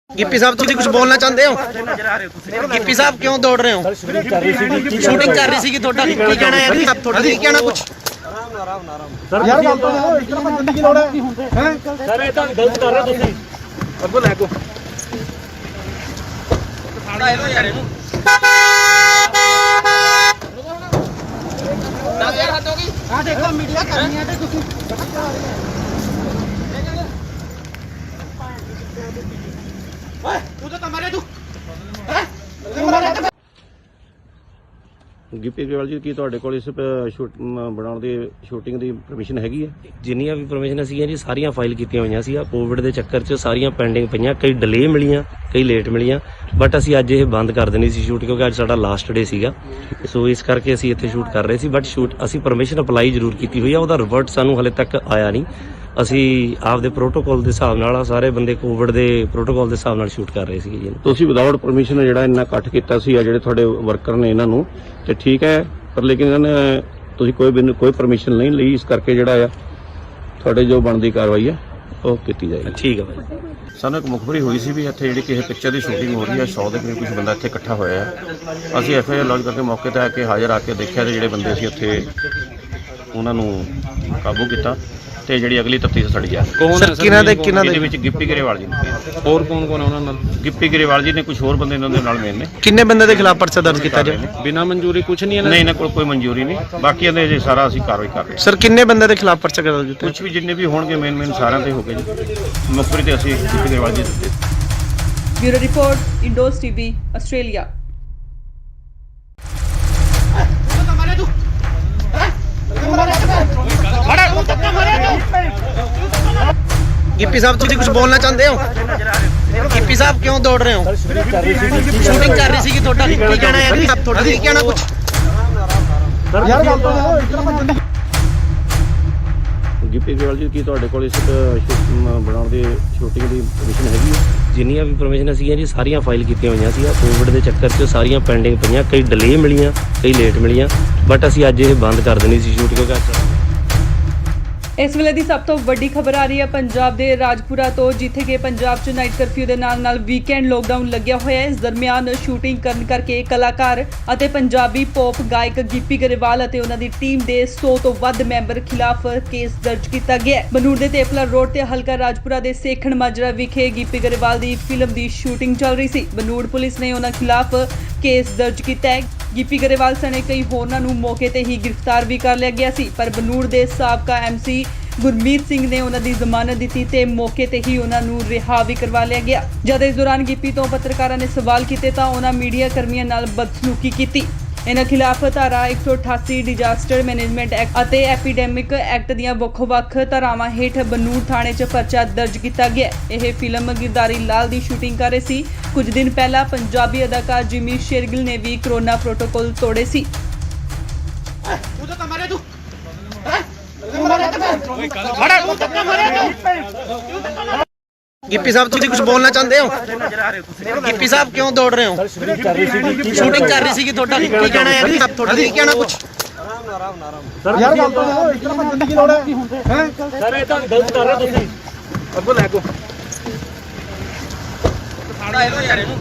[SPEAKER 1] गिप्पी साहब तुम कुछ बोलना चाहते हो? गिप्पी साहब क्यों दौड़ रहे हो? शूटिंग कर रही सी थोड़ा की कहना है जी? आप थोड़ा की कहना कुछ
[SPEAKER 5] ਯਾਰ ਗੱਲ ਤਾਂ ਦੇਖੋ ਇਤਨਾ ਭੱਜਣ ਦੀ ਲੋੜ ਹੈ ਸਰ ਇਹ ਤਾਂ ਗਲਤ ਕਰ ਰਹੇ ਤੁਸੀਂ ਅੱਗੋਂ ਲੈ ਕੋ ਸਾੜਾ ਇਹੋ ਯਾਰ ਇਹਨੂੰ ਨਾ ਯਾਰ ਹੱਥ ਹੋ ਗਈ ਆ ਦੇਖੋ ਮੀਡੀਆ ਕਰਨੀ ਹੈ ਤੇ ਤੁਸੀਂ ਓਏ ਤੂੰ ਤਾਂ ਮਾਰਿਆ ਤੂੰ
[SPEAKER 2] ਗਿੱਪੀ ਗਰੇਵਾਲ ਜੀ ਕੀ ਤੁਹਾਡੇ ਕੋਲ ਇਸ ਬਣਾਉਣ ਦੀ ਸ਼ੂਟਿੰਗ ਦੀ ਪਰਮਿਸ਼ਨ ਹੈਗੀ ਹੈ?
[SPEAKER 3] ਜਿੰਨੀਆਂ ਵੀ ਪਰਮਿਸ਼ਨ ਸੀਗੀਆਂ ਜੀ ਸਾਰੀਆਂ ਫਾਈਲ ਕੀਤੀਆਂ ਹੋਈਆਂ ਸੀ। ਕੋਵਿਡ ਦੇ ਚੱਕਰ 'ਚ ਸਾਰੀਆਂ ਪੈਂਡਿੰਗ ਪਈਆਂ, ਕਈ ਡਿਲੇ ਮਿਲੀਆਂ, ਕਈ ਲੇਟ ਮਿਲੀਆਂ, ਬਟ ਅਸੀਂ ਅੱਜ ਇਹ ਬੰਦ ਕਰ ਦੇਣੀ ਸੀ ਸ਼ੂਟ ਕਿਉਂਕਿ ਅੱਜ ਸਾਡਾ ਲਾਸਟ ਡੇ ਸੀਗਾ। ਸੋ ਇਸ ਕਰਕੇ ਅਸੀਂ ਇੱਥੇ ਸ਼ੂਟ ਕਰ ਰਹੇ ਸੀ, ਬਟ ਅਸੀਂ ਪਰਮਿਸ਼ਨ ਅਪਲਾਈ ਜ਼ਰੂਰ ਕੀਤੀ ਹੋਈ ਆ, ਉਹਦਾ ਰਿਵਰਟ ਸਾਨੂੰ ਹਲੇ ਤੱਕ ਆਇਆ ਨਹੀਂ। ਅਸੀਂ ਆਪਦੇ ਪ੍ਰੋਟੋਕਾਲ ਦੇ ਹਿਸਾਬ ਨਾਲ ਸਾਰੇ ਬੰਦੇ ਕੋਵਿਡ ਦੇ ਪ੍ਰੋਟੋਕਾਲ ਦੇ ਹਿਸਾਬ ਨਾਲ ਸ਼ੂਟ ਕਰ ਰਹੇ ਸੀਗੇ ਜੀ।
[SPEAKER 2] ਤੁਸੀਂ ਵਿਦਆਊਟ ਪਰਮਿਸ਼ਨ ਜਿਹੜਾ ਇੰਨਾ ਇਕੱਠ ਕੀਤਾ ਸੀ ਆ ਜਿਹੜੇ ਤੁਹਾਡੇ ਵਰਕਰ ਨੇ ਇਹਨਾਂ ਨੂੰ ਤੇ ਠੀਕ ਹੈ, ਪਰ ਲੇਕਿਨ ਇਹਨਾਂ ਨੇ ਤੁਸੀਂ ਕੋਈ ਪਰਮਿਸ਼ਨ ਨਹੀਂ ਲਈ, ਇਸ ਕਰਕੇ ਜਿਹੜਾ ਆ ਤੁਹਾਡੇ ਜੋ ਬਣਦੀ ਕਾਰਵਾਈ ਹੈ ਉਹ ਕੀਤੀ ਜਾਏਗੀ।
[SPEAKER 3] ਠੀਕ ਹੈ ਭਾਈ।
[SPEAKER 2] ਸਾਨੂੰ ਇੱਕ ਮੁਖਬਰੀ ਹੋਈ ਸੀ ਵੀ ਇੱਥੇ ਜਿਹੜੀ ਕਿਸੇ ਪਿਕਚਰ ਦੀ ਸ਼ੂਟਿੰਗ ਹੋ ਰਹੀ ਹੈ, 100 ਦੇ ਕਰੀਬ ਕੁਝ ਬੰਦਾ ਇੱਥੇ ਇਕੱਠਾ ਹੋਇਆ ਹੈ। ਅਸੀਂ ਐਫਆਈਆਰ ਲੌਜ ਕਰਕੇ ਮੌਕੇ ਤੇ ਆ ਕੇ ਹਾਜ਼ਰ ਆ ਕੇ ਦੇਖਿਆ ਤੇ ਜਿਹੜੇ ਬੰਦੇ ਸੀ ਉੱਥੇ ਉਹਨਾਂ ਨੂੰ ਕਾਬੂ ਕੀਤਾ ਤੇ ਜਿਹੜੀ ਅਗਲੀ ਤਫਤੀਸ਼ ਸੜੀ ਆ।
[SPEAKER 6] ਕੌਣ ਹੈ ਸਰ?
[SPEAKER 2] ਇਹਦੇ ਵਿੱਚ ਗਿੱਪੀ ਗਰੇਵਾਲ ਜੀ ਨੇ,
[SPEAKER 6] ਹੋਰ ਕੌਣ ਕੌਣ ਹੈ ਉਹਨਾਂ ਨਾਲ?
[SPEAKER 2] ਗਿੱਪੀ ਗਰੇਵਾਲ ਜੀ ਨੇ, ਕੁਝ ਹੋਰ ਬੰਦੇ ਇਹਨਾਂ ਦੇ ਨਾਲ ਮੇਨ ਨੇ।
[SPEAKER 1] ਕਿੰਨੇ ਬੰਦੇ ਦੇ ਖਿਲਾਫ ਪਰਚਾ ਦਰਜ ਕੀਤਾ ਜੀ?
[SPEAKER 6] ਬਿਨਾਂ ਮਨਜ਼ੂਰੀ ਕੁਝ ਨਹੀਂ
[SPEAKER 2] ਨਹੀਂ, ਇਹਨਾਂ ਕੋਲ ਕੋਈ ਮਨਜ਼ੂਰੀ ਨਹੀਂ, ਬਾਕੀਆਂ ਦੇ ਜੇ ਸਾਰਾ ਅਸੀਂ ਕਾਰਵਾਈ ਕਰ ਰਹੇ ਹਾਂ।
[SPEAKER 1] ਸਰ ਕਿੰਨੇ ਬੰਦੇ ਦੇ ਖਿਲਾਫ ਪਰਚਾ ਦਰਜ ਕੀਤਾ?
[SPEAKER 2] ਕੁਝ ਵੀ ਜਿੰਨੇ ਵੀ ਹੋਣਗੇ ਮੇਨ ਸਾਰਿਆਂ ਤੇ ਹੋ ਗਏ ਜੀ। ਮੁਖਬਰੀ ਤੇ ਅਸੀਂ ਗਿੱਪੀ ਗਰੇਵਾਲ ਜੀ ਦਿੱਤੇ।
[SPEAKER 4] Bureau report, Indos TV, Australia.
[SPEAKER 1] Gippy sahib ਤੁਸੀਂ ਕੁਝ ਬੋਲਣਾ ਚਾਹੁੰਦੇ ਹੋ? ਗਿੱਪੀ ਸਾਹਿਬ ਕਿਉਂ ਦੌੜ ਰਹੇ ਹੋ? ਸ਼ੂਟਿੰਗ ਕਰ ਰਹੀ ਸੀ ਤੁਹਾਡਾ ਕੀ ਕਹਿਣਾ ਹੈ? ਤੁਹਾਡਾ ਕੀ ਕਹਿਣਾ ਕੁਝ?
[SPEAKER 5] ਯਾਰ ਗੱਲ ਤਾਂ
[SPEAKER 2] ਗਿੱਪੀ ਗਰੇਵਾਲ ਜੀ, ਕੀ ਤੁਹਾਡੇ ਕੋਲ ਇਸ ਬਣਾਉਣ ਦੀ ਸ਼ੂਟਿੰਗ ਦੀ ਪਰਮਿਸ਼ਨ ਹੈਗੀ ਹੈ?
[SPEAKER 3] ਜਿੰਨੀਆਂ ਵੀ ਪਰਮਿਸ਼ਨ ਸੀਗੀਆਂ ਜੀ ਸਾਰੀਆਂ ਫਾਈਲ ਕੀਤੀਆਂ ਹੋਈਆਂ ਸੀ। ਕੋਵਿਡ ਦੇ ਚੱਕਰ 'ਚ ਸਾਰੀਆਂ ਪੈਂਡਿੰਗ ਪਈਆਂ, ਕਈ ਡਿਲੇ ਮਿਲੀਆਂ, ਕਈ ਲੇਟ ਮਿਲੀਆਂ, ਬਟ ਅਸੀਂ ਅੱਜ ਇਹ ਬੰਦ ਕਰ ਦੇਣੀ ਸੀ ਸ਼ੂਟ ਕਿਉਂਕਿ
[SPEAKER 4] ਇਸ ਵੇਲੇ ਦੀ ਸਭ ਤੋਂ ਵੱਡੀ ਖਬਰ ਆ ਰਹੀ ਹੈ ਪੰਜਾਬ ਦੇ ਰਾਜਪੁਰਾ ਤੋਂ, ਜਿੱਥੇ ਕਿ ਪੰਜਾਬ 'ਚ ਨਾਈਟ ਕਰਫਿਊ ਦੇ ਨਾਲ ਵੀਕਐਂਡ ਲੋਕਡਾਊਨ ਲੱਗਿਆ ਹੋਇਆ ਹੈ। ਇਸ ਦਰਮਿਆਨ ਸ਼ੂਟਿੰਗ ਕਰਨ ਕਰਕੇ ਕਲਾਕਾਰ ਅਤੇ ਪੰਜਾਬੀ ਪੌਪ ਗਾਇਕ ਗਿੱਪੀ ਗਰੇਵਾਲ ਅਤੇ ਉਹਨਾਂ ਦੀ ਟੀਮ ਦੇ 100 ਤੋਂ ਵੱਧ ਮੈਂਬਰ ਖਿਲਾਫ ਕੇਸ ਦਰਜ ਕੀਤਾ ਗਿਆ ਹੈ। ਬਨੂੜ ਦੇ ਤੇਪਲਾ ਰੋਡ ਤੇ ਹਲਕਾ ਰਾਜਪੁਰਾ ਦੇ ਸੇਖਣ ਮਾਜਰਾ ਵਿਖੇ ਗਿੱਪੀ ਗਰੇਵਾਲ ਦੀ ਫਿਲਮ ਦੀ ਸ਼ੂਟਿੰਗ ਚੱਲ ਰਹੀ ਸੀ। ਬਨੂੜ ਪੁਲਿਸ ਨੇ ਉਹਨਾਂ ਖਿਲਾਫ ਕੇਸ ਦਰਜ ਕੀਤਾ ਹੈ। ਗਿੱਪੀ ਗਰੇਵਾਲ ਸਣੇ ਕਈ ਹੋਰਨਾਂ ਨੂੰ ਮੌਕੇ ਤੇ ਹੀ ਗ੍ਰਿਫਤਾਰ ਵੀ ਕਰ ਲਿਆ ਗਿਆ ਸੀ, ਪਰ ਬਨੂੜ ਦੇ ਸਾਬਕਾ ਐਮਸੀ ਗੁਰਮੀਤ ਸਿੰਘ ਨੇ ਉਹਨਾਂ ਦੀ ਜ਼ਮਾਨਤ ਦਿੱਤੀ ਤੇ ਮੌਕੇ ਤੇ ਹੀ ਉਹਨਾਂ ਨੂੰ ਰਿਹਾ ਵੀ ਕਰਵਾ ਲਿਆ ਗਿਆ। ਜਦ ਇਸ ਦੌਰਾਨ ਗਿੱਪੀ ਤੋਂ ਪੱਤਰਕਾਰਾਂ ਨੇ ਸਵਾਲ ਕੀਤੇ ਤਾਂ ਉਹਨਾਂ ਮੀਡੀਆ ਕਰਮੀਆਂ ਨਾਲ ਬਦਸਲੂਕੀ ਕੀਤੀ। ਇਹਨਾਂ ਖਿਲਾਫ ਧਾਰਾ 188 ਡਿਜ਼ਾਸਟਰ ਮੈਨੇਜਮੈਂਟ ਐਕਟ ਅਤੇ ਐਪੀਡੈਮਿਕ ਐਕਟ ਦੀਆਂ ਵੱਖ-ਵੱਖ ਧਾਰਾਵਾਂ ਹੇਠ ਬਨੂੜ ਥਾਣੇ 'ਚ ਪਰਚਾ ਦਰਜ ਕੀਤਾ ਗਿਆ। ਇਹ ਫਿਲਮ ਗਿਰਦਾਰੀ ਲਾਲ ਦੀ ਸ਼ੂਟਿੰਗ ਕਰ ਰਹੇ ਸੀ। ਕੁਝ ਦਿਨ ਪਹਿਲਾਂ ਪੰਜਾਬੀ ਅਦਾਕਾਰ ਜਿਮੀ ਸ਼ੇਰਗਿਲ ਨੇ ਵੀ ਕਰੋਨਾ ਪ੍ਰੋਟੋਕਾਲ ਤੋੜੇ ਸੀ।
[SPEAKER 1] ਗਿੱਪੀ ਸਾਹਿਬ ਤੁਸੀਂ ਕੁਝ ਬੋਲਣਾ ਚਾਹੁੰਦੇ ਹੋ? ਗਿੱਪੀ ਸਾਹਿਬ ਕਿਉਂ ਦੌੜ ਰਹੇ ਹੋ? ਸ਼ੂਟਿੰਗ ਕਰ ਰਹੀ ਸੀ ਤੁਹਾਡਾ ਕੀ ਕਹਿਣਾ ਹੈ? ਤੁਹਾਡਾ ਕੀ ਕਹਿਣਾ ਕੁਝ?
[SPEAKER 5] ਯਾਰ ਗੱਲ ਤਾਂ ਇਤਨਾ ਭੱਜਣ ਦੀ ਲੋੜ ਹੈ? ਸਰ ਇਹ ਤਾਂ ਗਲਤ ਕਰ ਰਹੇ ਤੁਸੀਂ। ਅੱਗੋਂ ਲੈ ਕੋ ਸਾੜਾ ਇਹਦਾ ਯਾਰ ਇਹਨੂੰ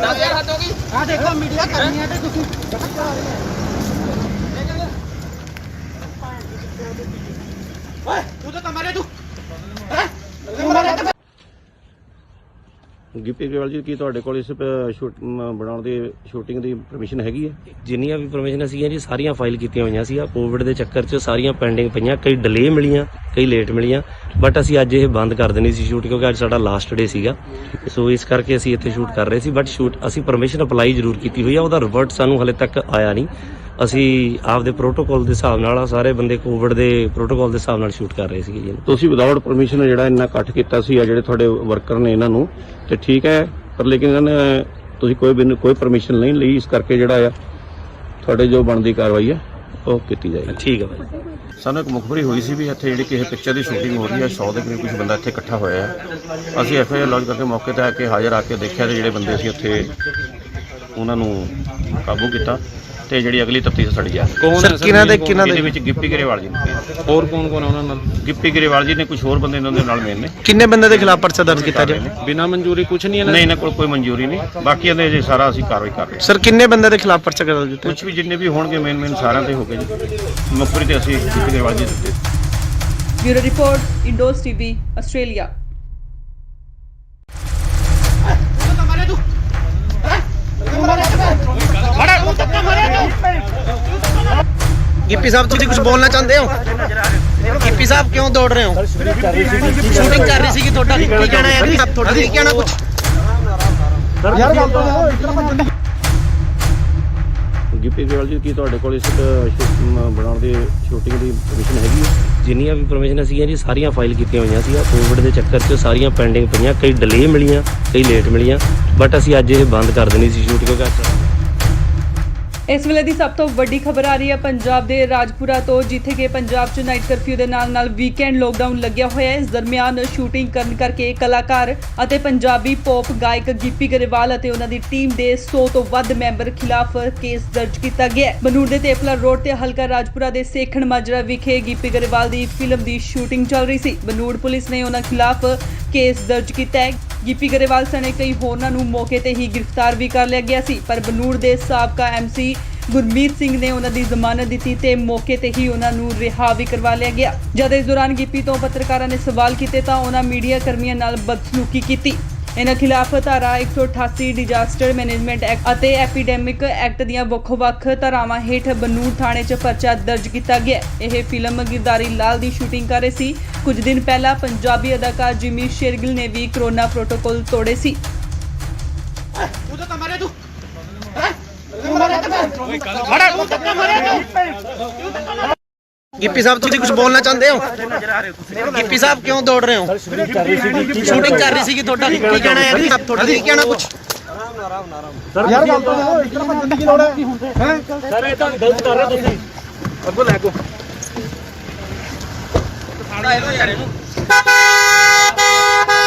[SPEAKER 5] 10000 ਹੱਦ ਹੋ ਗਈ। ਆ ਦੇਖੋ ਮੀਡੀਆ ਕਰਨੀ ਹੈ ਤੇ ਤੁਸੀਂ ਓਏ ਤੂੰ ਤਾਂ ਮਾਰੇ ਤੂੰ
[SPEAKER 2] ਗਿੱਪੀ ਗਰੇਵਾਲ ਜੀ, ਕੀ ਤੁਹਾਡੇ ਕੋਲ ਇਸ ਬਣਾਉਣ ਦੀ ਸ਼ੂਟਿੰਗ ਦੀ ਪਰਮਿਸ਼ਨ ਹੈਗੀ ਹੈ?
[SPEAKER 3] ਜਿੰਨੀਆਂ ਵੀ ਪਰਮਿਸ਼ਨ ਸੀਗੀਆਂ ਜੀ ਸਾਰੀਆਂ ਫਾਈਲ ਕੀਤੀਆਂ ਹੋਈਆਂ ਸੀ। ਕੋਵਿਡ ਦੇ ਚੱਕਰ 'ਚ ਸਾਰੀਆਂ ਪੈਂਡਿੰਗ ਪਈਆਂ, ਕਈ ਡਿਲੇ ਮਿਲੀਆਂ, ਕਈ ਲੇਟ ਮਿਲੀਆਂ, ਬਟ ਅਸੀਂ ਅੱਜ ਇਹ ਬੰਦ ਕਰ ਦੇਣੀ ਸੀ ਸ਼ੂਟ ਕਿਉਂਕਿ ਅੱਜ ਸਾਡਾ ਲਾਸਟ ਡੇ ਸੀਗਾ। ਸੋ ਇਸ ਕਰਕੇ ਅਸੀਂ ਇੱਥੇ ਸ਼ੂਟ ਕਰ ਰਹੇ ਸੀ, ਬਟ ਸ਼ੂਟ ਅਸੀਂ ਪਰਮਿਸ਼ਨ ਅਪਲਾਈ ਜ਼ਰੂਰ ਕੀਤੀ ਹੋਈ ਆ, ਉਹਦਾ ਰਿਵਰਟ ਸਾਨੂੰ ਹਲੇ ਤੱਕ ਆਇਆ ਨਹੀਂ। ਅਸੀਂ ਆਪਦੇ ਪ੍ਰੋਟੋਕਾਲ ਦੇ ਹਿਸਾਬ ਨਾਲ ਸਾਰੇ ਬੰਦੇ ਕੋਵਿਡ ਦੇ ਪ੍ਰੋਟੋਕਾਲ ਦੇ ਹਿਸਾਬ ਨਾਲ ਸ਼ੂਟ ਕਰ ਰਹੇ ਸੀਗੇ ਜੀ।
[SPEAKER 2] ਤੁਸੀਂ ਵਿਦਆਊਟ ਪਰਮਿਸ਼ਨ ਜਿਹੜਾ ਇੰਨਾ ਇਕੱਠ ਕੀਤਾ ਸੀ ਆ ਜਿਹੜੇ ਤੁਹਾਡੇ ਵਰਕਰ ਨੇ ਇਹਨਾਂ ਨੂੰ ਤੇ ਠੀਕ ਹੈ, ਪਰ ਲੇਕਿਨ ਇਹਨਾਂ ਨੇ ਤੁਸੀਂ ਕੋਈ ਪਰਮਿਸ਼ਨ ਨਹੀਂ ਲਈ, ਇਸ ਕਰਕੇ ਜਿਹੜਾ ਆ ਤੁਹਾਡੇ ਜੋ ਬਣਦੀ ਕਾਰਵਾਈ ਹੈ ਉਹ ਕੀਤੀ ਜਾਏਗੀ।
[SPEAKER 3] ਠੀਕ ਹੈ ਭਾਈ।
[SPEAKER 2] ਸਾਨੂੰ ਇੱਕ ਮੁਖਬਰੀ ਹੋਈ ਸੀ ਵੀ ਇੱਥੇ ਜਿਹੜੀ ਕਿਸੇ ਪਿਕਚਰ ਦੀ ਸ਼ੂਟਿੰਗ ਹੋ ਰਹੀ ਹੈ, 100 ਦੇ ਕਰੀਬ ਕੁਝ ਬੰਦਾ ਇੱਥੇ ਇਕੱਠਾ ਹੋਇਆ ਹੈ। ਅਸੀਂ ਐਫਆਈਆਰ ਲੌਜ ਕਰਕੇ ਮੌਕੇ ਤੇ ਆ ਕੇ ਹਾਜ਼ਰ ਆ ਕੇ ਦੇਖਿਆ ਤੇ ਜਿਹੜੇ ਬੰਦੇ ਸੀ ਉੱਥੇ ਉਹਨਾਂ ਨੂੰ ਕਾਬੂ ਕੀਤਾ ਤੇ ਜਿਹੜੀ ਅਗਲੀ ਤਫਤੀਸ਼ ਸੜੀ ਆ।
[SPEAKER 6] ਕੌਣ ਹੈ ਸਰ?
[SPEAKER 2] ਇਹਦੇ ਵਿੱਚ ਗਿੱਪੀ ਗਰੇਵਾਲ ਜੀ ਨੇ,
[SPEAKER 6] ਹੋਰ ਕੌਣ ਕੌਣ ਹੈ ਉਹਨਾਂ ਨਾਲ?
[SPEAKER 2] ਗਿੱਪੀ ਗਰੇਵਾਲ ਜੀ ਨੇ, ਕੁਝ ਹੋਰ ਬੰਦੇ ਇਹਨਾਂ ਦੇ ਨਾਲ ਮੇਨ ਨੇ।
[SPEAKER 1] ਕਿੰਨੇ ਬੰਦੇ ਦੇ ਖਿਲਾਫ ਪਰਚਾ ਦਰਜ ਕੀਤਾ ਜੀ?
[SPEAKER 6] ਬਿਨਾਂ ਮਨਜ਼ੂਰੀ ਕੁਝ ਨਹੀਂ
[SPEAKER 2] ਨਹੀਂ, ਇਹਨਾਂ ਕੋਲ ਕੋਈ ਮਨਜ਼ੂਰੀ ਨਹੀਂ, ਬਾਕੀਆਂ ਦੇ ਜੇ ਸਾਰਾ ਅਸੀਂ ਕਾਰਵਾਈ ਕਰ ਰਹੇ ਹਾਂ।
[SPEAKER 1] ਸਰ ਕਿੰਨੇ ਬੰਦੇ ਦੇ ਖਿਲਾਫ ਪਰਚਾ ਦਰਜ ਕੀਤਾ?
[SPEAKER 2] ਕੁਝ ਵੀ ਜਿੰਨੇ ਵੀ ਹੋਣਗੇ ਮੇਨ ਸਾਰਿਆਂ ਤੇ ਹੋ ਗਏ ਜੀ। ਮੁਖਬਰੀ ਤੇ ਅਸੀਂ ਗਿੱਪੀ ਗਰੇਵਾਲ ਜੀ ਦਿੱਤੇ।
[SPEAKER 4] Bureau report, Indos TV, Australia.
[SPEAKER 1] Gippy sahib ਤੁਸੀਂ ਕੁਝ ਬੋਲਣਾ ਚਾਹੁੰਦੇ ਹੋ? ਗਿੱਪੀ ਸਾਹਿਬ ਕਿਉਂ ਦੌੜ ਰਹੇ ਹੋ? ਸ਼ੂਟਿੰਗ ਕਰ ਰਹੀ ਸੀ ਤੁਹਾਡਾ ਕੀ ਕਹਿਣਾ ਹੈ? ਤੁਹਾਡਾ ਕੀ ਕਹਿਣਾ ਕੁਝ?
[SPEAKER 5] ਯਾਰ ਗੱਲ ਤਾਂ ਇਤਨਾ ਭੱਜਣ ਦੀ
[SPEAKER 2] ਗਿੱਪੀ ਗਰੇਵਾਲ ਜੀ, ਕੀ ਤੁਹਾਡੇ ਕੋਲ ਇਸ ਬਣਾਉਣ ਦੀ ਸ਼ੂਟਿੰਗ ਦੀ ਪਰਮਿਸ਼ਨ ਹੈਗੀ ਹੈ?
[SPEAKER 3] ਜਿੰਨੀਆਂ ਵੀ ਪਰਮਿਸ਼ਨ ਸੀਗੀਆਂ ਜੀ ਸਾਰੀਆਂ ਫਾਈਲ ਕੀਤੀਆਂ ਹੋਈਆਂ ਸੀ। ਕੋਵਿਡ ਦੇ ਚੱਕਰ 'ਚ ਸਾਰੀਆਂ ਪੈਂਡਿੰਗ ਪਈਆਂ, ਕਈ ਡਿਲੇ ਮਿਲੀਆਂ, ਕਈ ਲੇਟ ਮਿਲੀਆਂ, ਬਟ ਅਸੀਂ ਅੱਜ ਇਹ ਬੰਦ ਕਰ ਦੇਣੀ ਸੀ ਸ਼ੂਟ ਕਿਉਂਕਿ
[SPEAKER 4] ਇਸ ਵੇਲੇ ਦੀ ਸਭ ਤੋਂ ਵੱਡੀ ਖਬਰ ਆ ਰਹੀ ਹੈ ਪੰਜਾਬ ਦੇ ਰਾਜਪੁਰਾ ਤੋਂ, ਜਿੱਥੇ ਕਿ ਪੰਜਾਬ 'ਚ ਨਾਈਟ ਕਰਫਿਊ ਦੇ ਨਾਲ ਵੀਕਐਂਡ ਲੋਕਡਾਊਨ ਲੱਗਿਆ ਹੋਇਆ ਹੈ। ਇਸ ਦਰਮਿਆਨ ਸ਼ੂਟਿੰਗ ਕਰਨ ਕਰਕੇ ਕਲਾਕਾਰ ਅਤੇ ਪੰਜਾਬੀ ਪੌਪ ਗਾਇਕ ਗਿੱਪੀ ਗਰੇਵਾਲ ਅਤੇ ਉਹਨਾਂ ਦੀ ਟੀਮ ਦੇ 100 ਤੋਂ ਵੱਧ ਮੈਂਬਰ ਖਿਲਾਫ ਕੇਸ ਦਰਜ ਕੀਤਾ ਗਿਆ ਹੈ। ਬਨੂੜ ਦੇ ਤੇਪਲਾ ਰੋਡ ਤੇ ਹਲਕਾ ਰਾਜਪੁਰਾ ਦੇ ਸੇਖਣ ਮਾਜਰਾ ਵਿਖੇ ਗਿੱਪੀ ਗਰੇਵਾਲ ਦੀ ਫਿਲਮ ਦੀ ਸ਼ੂਟਿੰਗ ਚੱਲ ਰਹੀ ਸੀ। ਬਨੂੜ ਪੁਲਿਸ ਨੇ ਉਹਨਾਂ ਖਿਲਾਫ ਕੇਸ ਦਰਜ ਕੀਤਾ ਹੈ। ਗਿੱਪੀ ਗਰੇਵਾਲ ਸਣੇ ਕਈ ਹੋਰਨਾਂ ਨੂੰ ਮੌਕੇ ਤੇ ਹੀ ਗ੍ਰਿਫਤਾਰ ਵੀ ਕਰ ਲਿਆ ਗਿਆ ਸੀ, ਪਰ ਬਨੂੜ ਦੇ ਸਾਬਕਾ ਐਮਸੀ ਗੁਰਮੀਤ ਸਿੰਘ ਨੇ ਉਹਨਾਂ ਦੀ ਜ਼ਮਾਨਤ ਦਿੱਤੀ ਤੇ ਮੌਕੇ ਤੇ ਹੀ ਉਹਨਾਂ ਨੂੰ ਰਿਹਾ ਵੀ ਕਰਵਾ ਲਿਆ ਗਿਆ। ਜਦ ਇਸ ਦੌਰਾਨ ਗਿੱਪੀ ਤੋਂ ਪੱਤਰਕਾਰਾਂ ਨੇ ਸਵਾਲ ਕੀਤੇ ਤਾਂ ਉਹਨਾਂ ਮੀਡੀਆ ਕਰਮੀਆਂ ਨਾਲ ਬਦਸਲੂਕੀ ਕੀਤੀ। ਇਹਨਾਂ ਖਿਲਾਫ ਧਾਰਾ 188 ਡਿਜ਼ਾਸਟਰ ਮੈਨੇਜਮੈਂਟ ਐਕਟ ਅਤੇ ਐਪੀਡੈਮਿਕ ਐਕਟ ਦੀਆਂ ਵੱਖ-ਵੱਖ ਧਾਰਾਵਾਂ ਹੇਠ ਬਨੂੜ ਥਾਣੇ 'ਚ ਪਰਚਾ ਦਰਜ ਕੀਤਾ ਗਿਆ। ਇਹ ਫਿਲਮ ਗਿਰਦਾਰੀ ਲਾਲ ਦੀ ਸ਼ੂਟਿੰਗ ਕਰ ਰਹੇ ਸੀ। ਕੁਝ ਦਿਨ ਪਹਿਲਾਂ ਪੰਜਾਬੀ ਅਦਾਕਾਰ ਜਿਮੀ ਸ਼ੇਰਗਿਲ ਨੇ ਵੀ ਕੋਰੋਨਾ ਪ੍ਰੋਟੋਕਾਲ ਤੋੜੇ ਸੀ।
[SPEAKER 1] गिप्पी साहब तुम कुछ बोलना चाहते हो? गिप्पी साहब क्यों दौड़ रहे हो? शूटिंग कर रही थी ਤੁਹਾਡਾ ਕੀ ਕਹਿਣਾ ਹੈ? आप ਤੁਹਾਡਾ ਕੀ ਕਹਿਣਾ ਕੁਝ?
[SPEAKER 5] ਯਾਰ ਗੱਲ ਤਾਂ ਸੁਣੋ, ਇਸ ਤਰ੍ਹਾਂ ਭੱਜਣ ਦੀ ਲੋੜ ਹੈ? ਸਰ ਇਹ ਤਾਂ ਗਲਤ ਕਰ ਰਹੇ ਹੋ ਤੁਸੀਂ। ਅੱਗੋਂ ਲੈ ਕੋ
[SPEAKER 1] ਫਾੜਾ ਇਹਨੂੰ ਯਾਰ ਇਹਨੂੰ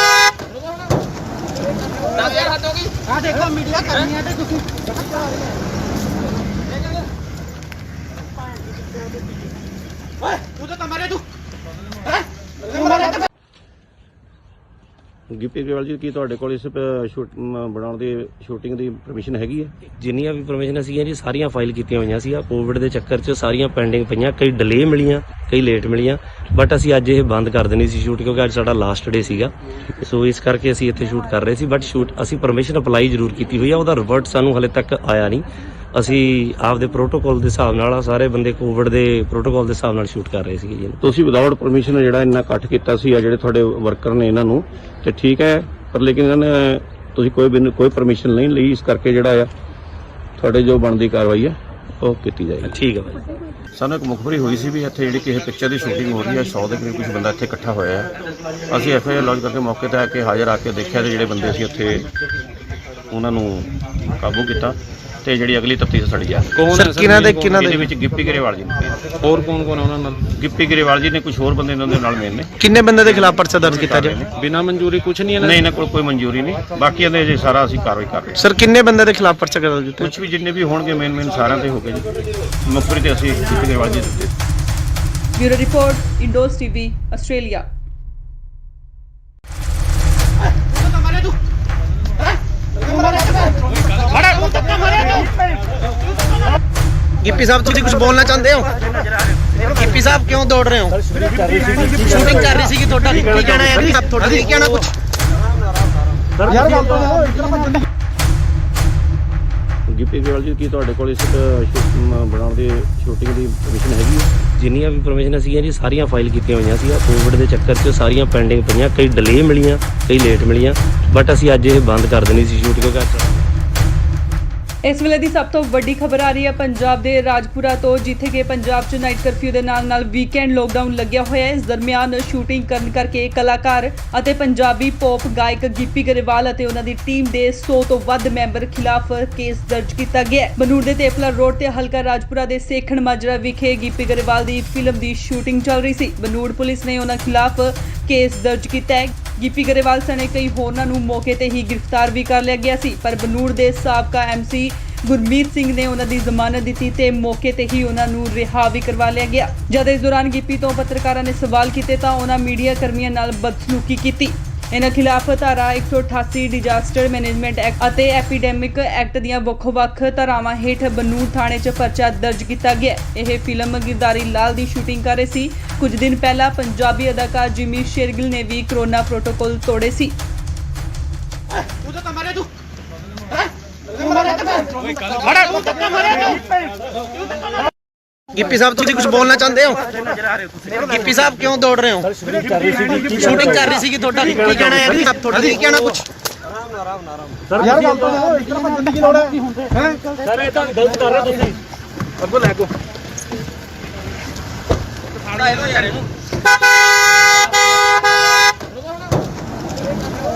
[SPEAKER 1] 10000 ਹੱਦ ਹੋ ਗਈ। ਆ ਦੇਖੋ ਮੀਡੀਆ ਕਰਨੀ ਹੈ ਤੇ ਤੁਸੀਂ ਓਏ ਤੂੰ ਤਾਂ ਮਾਰੇ ਤੂੰ
[SPEAKER 2] ਗਿੱਪੀ ਗਰੇਵਾਲ ਜੀ, ਕੀ ਤੁਹਾਡੇ ਕੋਲ ਇਸ ਬਣਾਉਣ ਦੀ ਸ਼ੂਟਿੰਗ ਦੀ ਪਰਮਿਸ਼ਨ ਹੈਗੀ ਹੈ?
[SPEAKER 3] ਜਿੰਨੀਆਂ ਵੀ ਪਰਮਿਸ਼ਨ ਸੀਗੀਆਂ ਜੀ ਸਾਰੀਆਂ ਫਾਈਲ ਕੀਤੀਆਂ ਹੋਈਆਂ ਸੀ। ਕੋਵਿਡ ਦੇ ਚੱਕਰ 'ਚ ਸਾਰੀਆਂ ਪੈਂਡਿੰਗ ਪਈਆਂ, ਕਈ ਡਿਲੇ ਮਿਲੀਆਂ, ਕਈ ਲੇਟ ਮਿਲੀਆਂ, ਬਟ ਅਸੀਂ ਅੱਜ ਇਹ ਬੰਦ ਕਰ ਦੇਣੀ ਸੀ ਸ਼ੂਟ, ਕਿਉਂਕਿ ਅੱਜ ਸਾਡਾ ਲਾਸਟ ਡੇ ਸੀਗਾ। ਸੋ ਇਸ ਕਰਕੇ ਅਸੀਂ ਇੱਥੇ ਸ਼ੂਟ ਕਰ ਰਹੇ ਸੀ, ਬਟ ਅਸੀਂ ਪਰਮਿਸ਼ਨ ਅਪਲਾਈ ਜ਼ਰੂਰ ਕੀਤੀ ਹੋਈ ਆ। ਉਹਦਾ ਰਿਵਰਟ ਸਾਨੂੰ ਹਲੇ ਤੱਕ ਆਇਆ ਨਹੀਂ। ਅਸੀਂ ਆਪਦੇ ਪ੍ਰੋਟੋਕਾਲ ਦੇ ਹਿਸਾਬ ਨਾਲ, ਸਾਰੇ ਬੰਦੇ ਕੋਵਿਡ ਦੇ ਪ੍ਰੋਟੋਕਾਲ ਦੇ ਹਿਸਾਬ ਨਾਲ ਸ਼ੂਟ ਕਰ ਰਹੇ ਸੀਗੇ ਜੀ।
[SPEAKER 2] ਤੁਸੀਂ ਵਿਦਆਊਟ ਪਰਮਿਸ਼ਨ ਜਿਹੜਾ ਇੰਨਾ ਇਕੱਠ ਕੀਤਾ ਸੀ, ਆ ਜਿਹੜੇ ਤੁਹਾਡੇ ਵਰਕਰ ਨੇ ਇਹਨਾਂ ਨੂੰ, ਤੇ ਠੀਕ ਹੈ, ਪਰ ਲੇਕਿਨ ਇਹਨਾਂ ਨੇ ਤੁਸੀਂ ਕੋਈ ਪਰਮਿਸ਼ਨ ਨਹੀਂ ਲਈ, ਇਸ ਕਰਕੇ ਜਿਹੜਾ ਆ ਤੁਹਾਡੇ ਜੋ ਬਣਦੀ ਕਾਰਵਾਈ ਹੈ ਉਹ ਕੀਤੀ ਜਾਏਗੀ।
[SPEAKER 3] ਠੀਕ ਹੈ ਭਾਈ।
[SPEAKER 2] ਸਾਨੂੰ ਇੱਕ ਮੁਖਬਰੀ ਹੋਈ ਸੀ ਵੀ ਇੱਥੇ ਜਿਹੜੀ ਕਿਸੇ ਪਿਕਚਰ ਦੀ ਸ਼ੂਟਿੰਗ ਹੋ ਰਹੀ ਹੈ, 100 ਦੇ ਕਰੀਬ ਕੁਝ ਬੰਦਾ ਇੱਥੇ ਇਕੱਠਾ ਹੋਇਆ ਹੈ। ਅਸੀਂ ਐਫਆਈਆਰ ਲੌਂਚ ਕਰਕੇ ਮੌਕੇ ਤੇ ਆ ਕੇ ਹਾਜ਼ਰ ਆ ਕੇ ਦੇਖਿਆ ਤੇ ਜਿਹੜੇ ਬੰਦੇ ਸੀ ਉੱਥੇ ਉਹਨਾਂ ਨੂੰ ਕਾਬੂ ਕੀਤਾ ਤੇ ਜਿਹੜੀ ਅਗਲੀ ਤਫਤੀਸ਼ ਸਾਡੀ ਜਾ ਰਹੀ ਹੈ।
[SPEAKER 6] ਕੌਣ ਹੈ
[SPEAKER 2] ਇਹਦੇ ਵਿੱਚ ਗਿੱਪੀ ਗਰੇਵਾਲ ਜੀ ਨੇ,
[SPEAKER 6] ਹੋਰ ਕੌਣ ਕੌਣ ਉਹਨਾਂ ਨਾਲ?
[SPEAKER 2] ਗਿੱਪੀ ਗਰੇਵਾਲ ਜੀ ਨੇ, ਕੁਝ ਹੋਰ ਬੰਦੇ ਇਹਨਾਂ ਦੇ ਨਾਲ ਮੇਨ ਨੇ।
[SPEAKER 1] ਕਿੰਨੇ ਬੰਦੇ ਦੇ ਖਿਲਾਫ ਪਰਚਾ ਦਰਜ ਕੀਤਾ ਜੀ?
[SPEAKER 6] ਬਿਨਾਂ ਮਨਜ਼ੂਰੀ ਕੁਝ ਨਹੀਂ
[SPEAKER 2] ਨਹੀਂ, ਇਹਨਾਂ ਕੋਲ ਕੋਈ ਮਨਜ਼ੂਰੀ ਨਹੀਂ। ਬਾਕੀ ਇਹਦੇ ਜੇ ਸਾਰਾ ਅਸੀਂ ਕਾਰਵਾਈ ਕਰ ਰਹੇ ਹਾਂ।
[SPEAKER 1] ਸਰ ਕਿੰਨੇ ਬੰਦੇ ਦੇ ਖਿਲਾਫ ਪਰਚਾ ਦਰਜ ਕੀਤਾ?
[SPEAKER 2] ਕੁਝ ਵੀ ਜਿੰਨੇ ਵੀ ਹੋਣਗੇ ਮੇਨ ਸਾਰਿਆਂ ਤੇ ਹੋ ਗਏ ਜੀ। ਮੁਖਬਰੀ ਤੇ ਅਸੀਂ ਗਿੱਪੀ ਗਰੇਵਾਲ ਜੀ ਦਿੱਤੇ।
[SPEAKER 4] Bureau report, Indos TV, Australia.
[SPEAKER 1] Gippy sahab तुम कुछ बोलना चाहते हो? गिप्पी साहब क्यों दौड़ रहे हो? शूटिंग कर रही थी ਤੁਹਾਡਾ ਕੀ ਕਹਿਣਾ ਹੈ? आप ਤੁਹਾਡਾ ਕੀ ਕਹਿਣਾ ਕੁਝ?
[SPEAKER 5] ਯਾਰ ਗੱਲ ਤਾਂ ਸੁਣੋ, ਇਸ ਤਰ੍ਹਾਂ ਭੱਜਣ ਦੀ
[SPEAKER 2] ਗਿੱਪੀ ਗਰੇਵਾਲ ਜੀ, ਕੀ ਤੁਹਾਡੇ ਕੋਲ ਇਸ ਬਣਾਉਣ ਦੀ ਸ਼ੂਟਿੰਗ ਦੀ ਪਰਮਿਸ਼ਨ ਹੈਗੀ ਹੈ?
[SPEAKER 3] ਜਿੰਨੀਆਂ ਵੀ ਪਰਮਿਸ਼ਨ ਸੀਗੀਆਂ ਜੀ ਸਾਰੀਆਂ ਫਾਈਲ ਕੀਤੀਆਂ ਹੋਈਆਂ ਸੀ। ਕੋਵਿਡ ਦੇ ਚੱਕਰ 'ਚ ਸਾਰੀਆਂ ਪੈਂਡਿੰਗ ਪਈਆਂ, ਕਈ ਡਿਲੇ ਮਿਲੀਆਂ, ਕਈ ਲੇਟ ਮਿਲੀਆਂ, ਬਟ ਅਸੀਂ ਅੱਜ ਇਹ ਬੰਦ ਕਰ ਦੇਣੀ ਸੀ ਸ਼ੂਟ, ਕਿਉਂਕਿ ਅੱਜ
[SPEAKER 4] ਇਸ ਵੇਲੇ ਦੀ ਸਭ ਤੋਂ ਵੱਡੀ ਖਬਰ ਆ ਰਹੀ ਹੈ ਪੰਜਾਬ ਦੇ ਰਾਜਪੁਰਾ ਤੋਂ, ਜਿੱਥੇ ਕਿ ਪੰਜਾਬ 'ਚ ਨਾਈਟ ਕਰਫਿਊ ਦੇ ਨਾਲ ਵੀਕਐਂਡ ਲੋਕਡਾਊਨ ਲੱਗਿਆ ਹੋਇਆ ਹੈ। ਇਸ ਦਰਮਿਆਨ ਸ਼ੂਟਿੰਗ ਕਰਨ ਕਰਕੇ ਕਲਾਕਾਰ ਅਤੇ ਪੰਜਾਬੀ ਪੌਪ ਗਾਇਕ ਗਿੱਪੀ ਗਰੇਵਾਲ ਅਤੇ ਉਹਨਾਂ ਦੀ ਟੀਮ ਦੇ 100 ਤੋਂ ਵੱਧ ਮੈਂਬਰ ਖਿਲਾਫ ਕੇਸ ਦਰਜ ਕੀਤਾ ਗਿਆ ਹੈ। ਬਨੂੜ ਦੇ ਤੇਪਲਾ ਰੋਡ ਤੇ ਹਲਕਾ ਰਾਜਪੁਰਾ ਦੇ ਸੇਖਣ ਮਾਜਰਾ ਵਿਖੇ ਗਿੱਪੀ ਗਰੇਵਾਲ ਦੀ ਫਿਲਮ ਦੀ ਸ਼ੂਟਿੰਗ ਚੱਲ ਰਹੀ ਸੀ। ਬਨੂੜ ਪੁਲਿਸ ਨੇ ਉਹਨਾਂ ਖਿਲਾਫ ਕੇਸ ਦਰਜ ਕੀਤਾ ਹੈ। ਗਿੱਪੀ ਗਰੇਵਾਲ ਸਣੇ ਕਈ ਹੋਰਨਾਂ ਨੂੰ ਮੌਕੇ ਤੇ ਹੀ ਗ੍ਰਿਫਤਾਰ ਵੀ ਕਰ ਲਿਆ ਗਿਆ ਸੀ, ਪਰ ਬਨੂੜ ਦੇ ਸਾਬਕਾ ਐਮਸੀ ਗੁਰਮੀਤ ਸਿੰਘ ਨੇ ਉਹਨਾਂ ਦੀ ਜ਼ਮਾਨਤ ਦਿੱਤੀ ਤੇ ਮੌਕੇ ਤੇ ਹੀ ਉਹਨਾਂ ਨੂੰ ਰਿਹਾ ਵੀ ਕਰਵਾ ਲਿਆ ਗਿਆ। ਜਦ ਇਸ ਦੌਰਾਨ ਗਿੱਪੀ ਤੋਂ ਪੱਤਰਕਾਰਾਂ ਨੇ ਸਵਾਲ ਕੀਤੇ ਤਾਂ ਉਹਨਾਂ ਮੀਡੀਆ ਕਰਮੀਆਂ ਨਾਲ ਬਦਸਲੂਕੀ ਕੀਤੀ। ਇਹਨਾਂ ਖਿਲਾਫ ਧਾਰਾ 188 ਡਿਜ਼ਾਸਟਰ ਮੈਨੇਜਮੈਂਟ ਐਕਟ ਅਤੇ ਐਪੀਡੈਮਿਕ ਐਕਟ ਦੀਆਂ ਵੱਖ-ਵੱਖ ਧਾਰਾਵਾਂ ਹੇਠ ਬਨੂੜ ਥਾਣੇ 'ਚ ਪਰਚਾ ਦਰਜ ਕੀਤਾ ਗਿਆ। ਇਹ ਫਿਲਮ ਗਿਰਦਾਰੀ ਲਾਲ ਦੀ ਸ਼ੂਟਿੰਗ ਕਰ ਰਹੇ ਸੀ। ਕੁਝ ਦਿਨ ਪਹਿਲਾਂ ਪੰਜਾਬੀ ਅਦਾਕਾਰ ਜਿਮੀ ਸ਼ੇਰਗਿਲ ਨੇ ਵੀ ਕੋਰੋਨਾ ਪ੍ਰੋਟੋਕਾਲ ਤੋੜੇ ਸੀ।
[SPEAKER 1] ਤੂੰ ਤਾਂ ਮਾਰੇ ਤੂੰ गिप्पी साहब तुम कुछ बोलना चाहते हो? गिप्पी साहब क्यों दौड़ रहे हो? शूटिंग कर रही थी ਤੁਹਾਡਾ ਕੀ ਕਹਿਣਾ ਹੈ? आप ਤੁਹਾਡਾ ਕੀ ਕਹਿਣਾ ਕੁਝ?
[SPEAKER 5] ਯਾਰ ਗੱਲ ਤਾਂ ਸੁਣੋ, ਇਸ ਤਰ੍ਹਾਂ ਭੱਜਣ ਦੀ ਲੋੜ ਹੈ? ਸਰ ਇਹ ਤਾਂ ਗਲਤ ਕਰ ਰਹੇ ਹੋ ਤੁਸੀਂ। ਅੱਗੋਂ ਲੈ ਕੋ
[SPEAKER 1] ਫਾੜਾ ਇਹਨੂੰ ਯਾਰ ਇਹਨੂੰ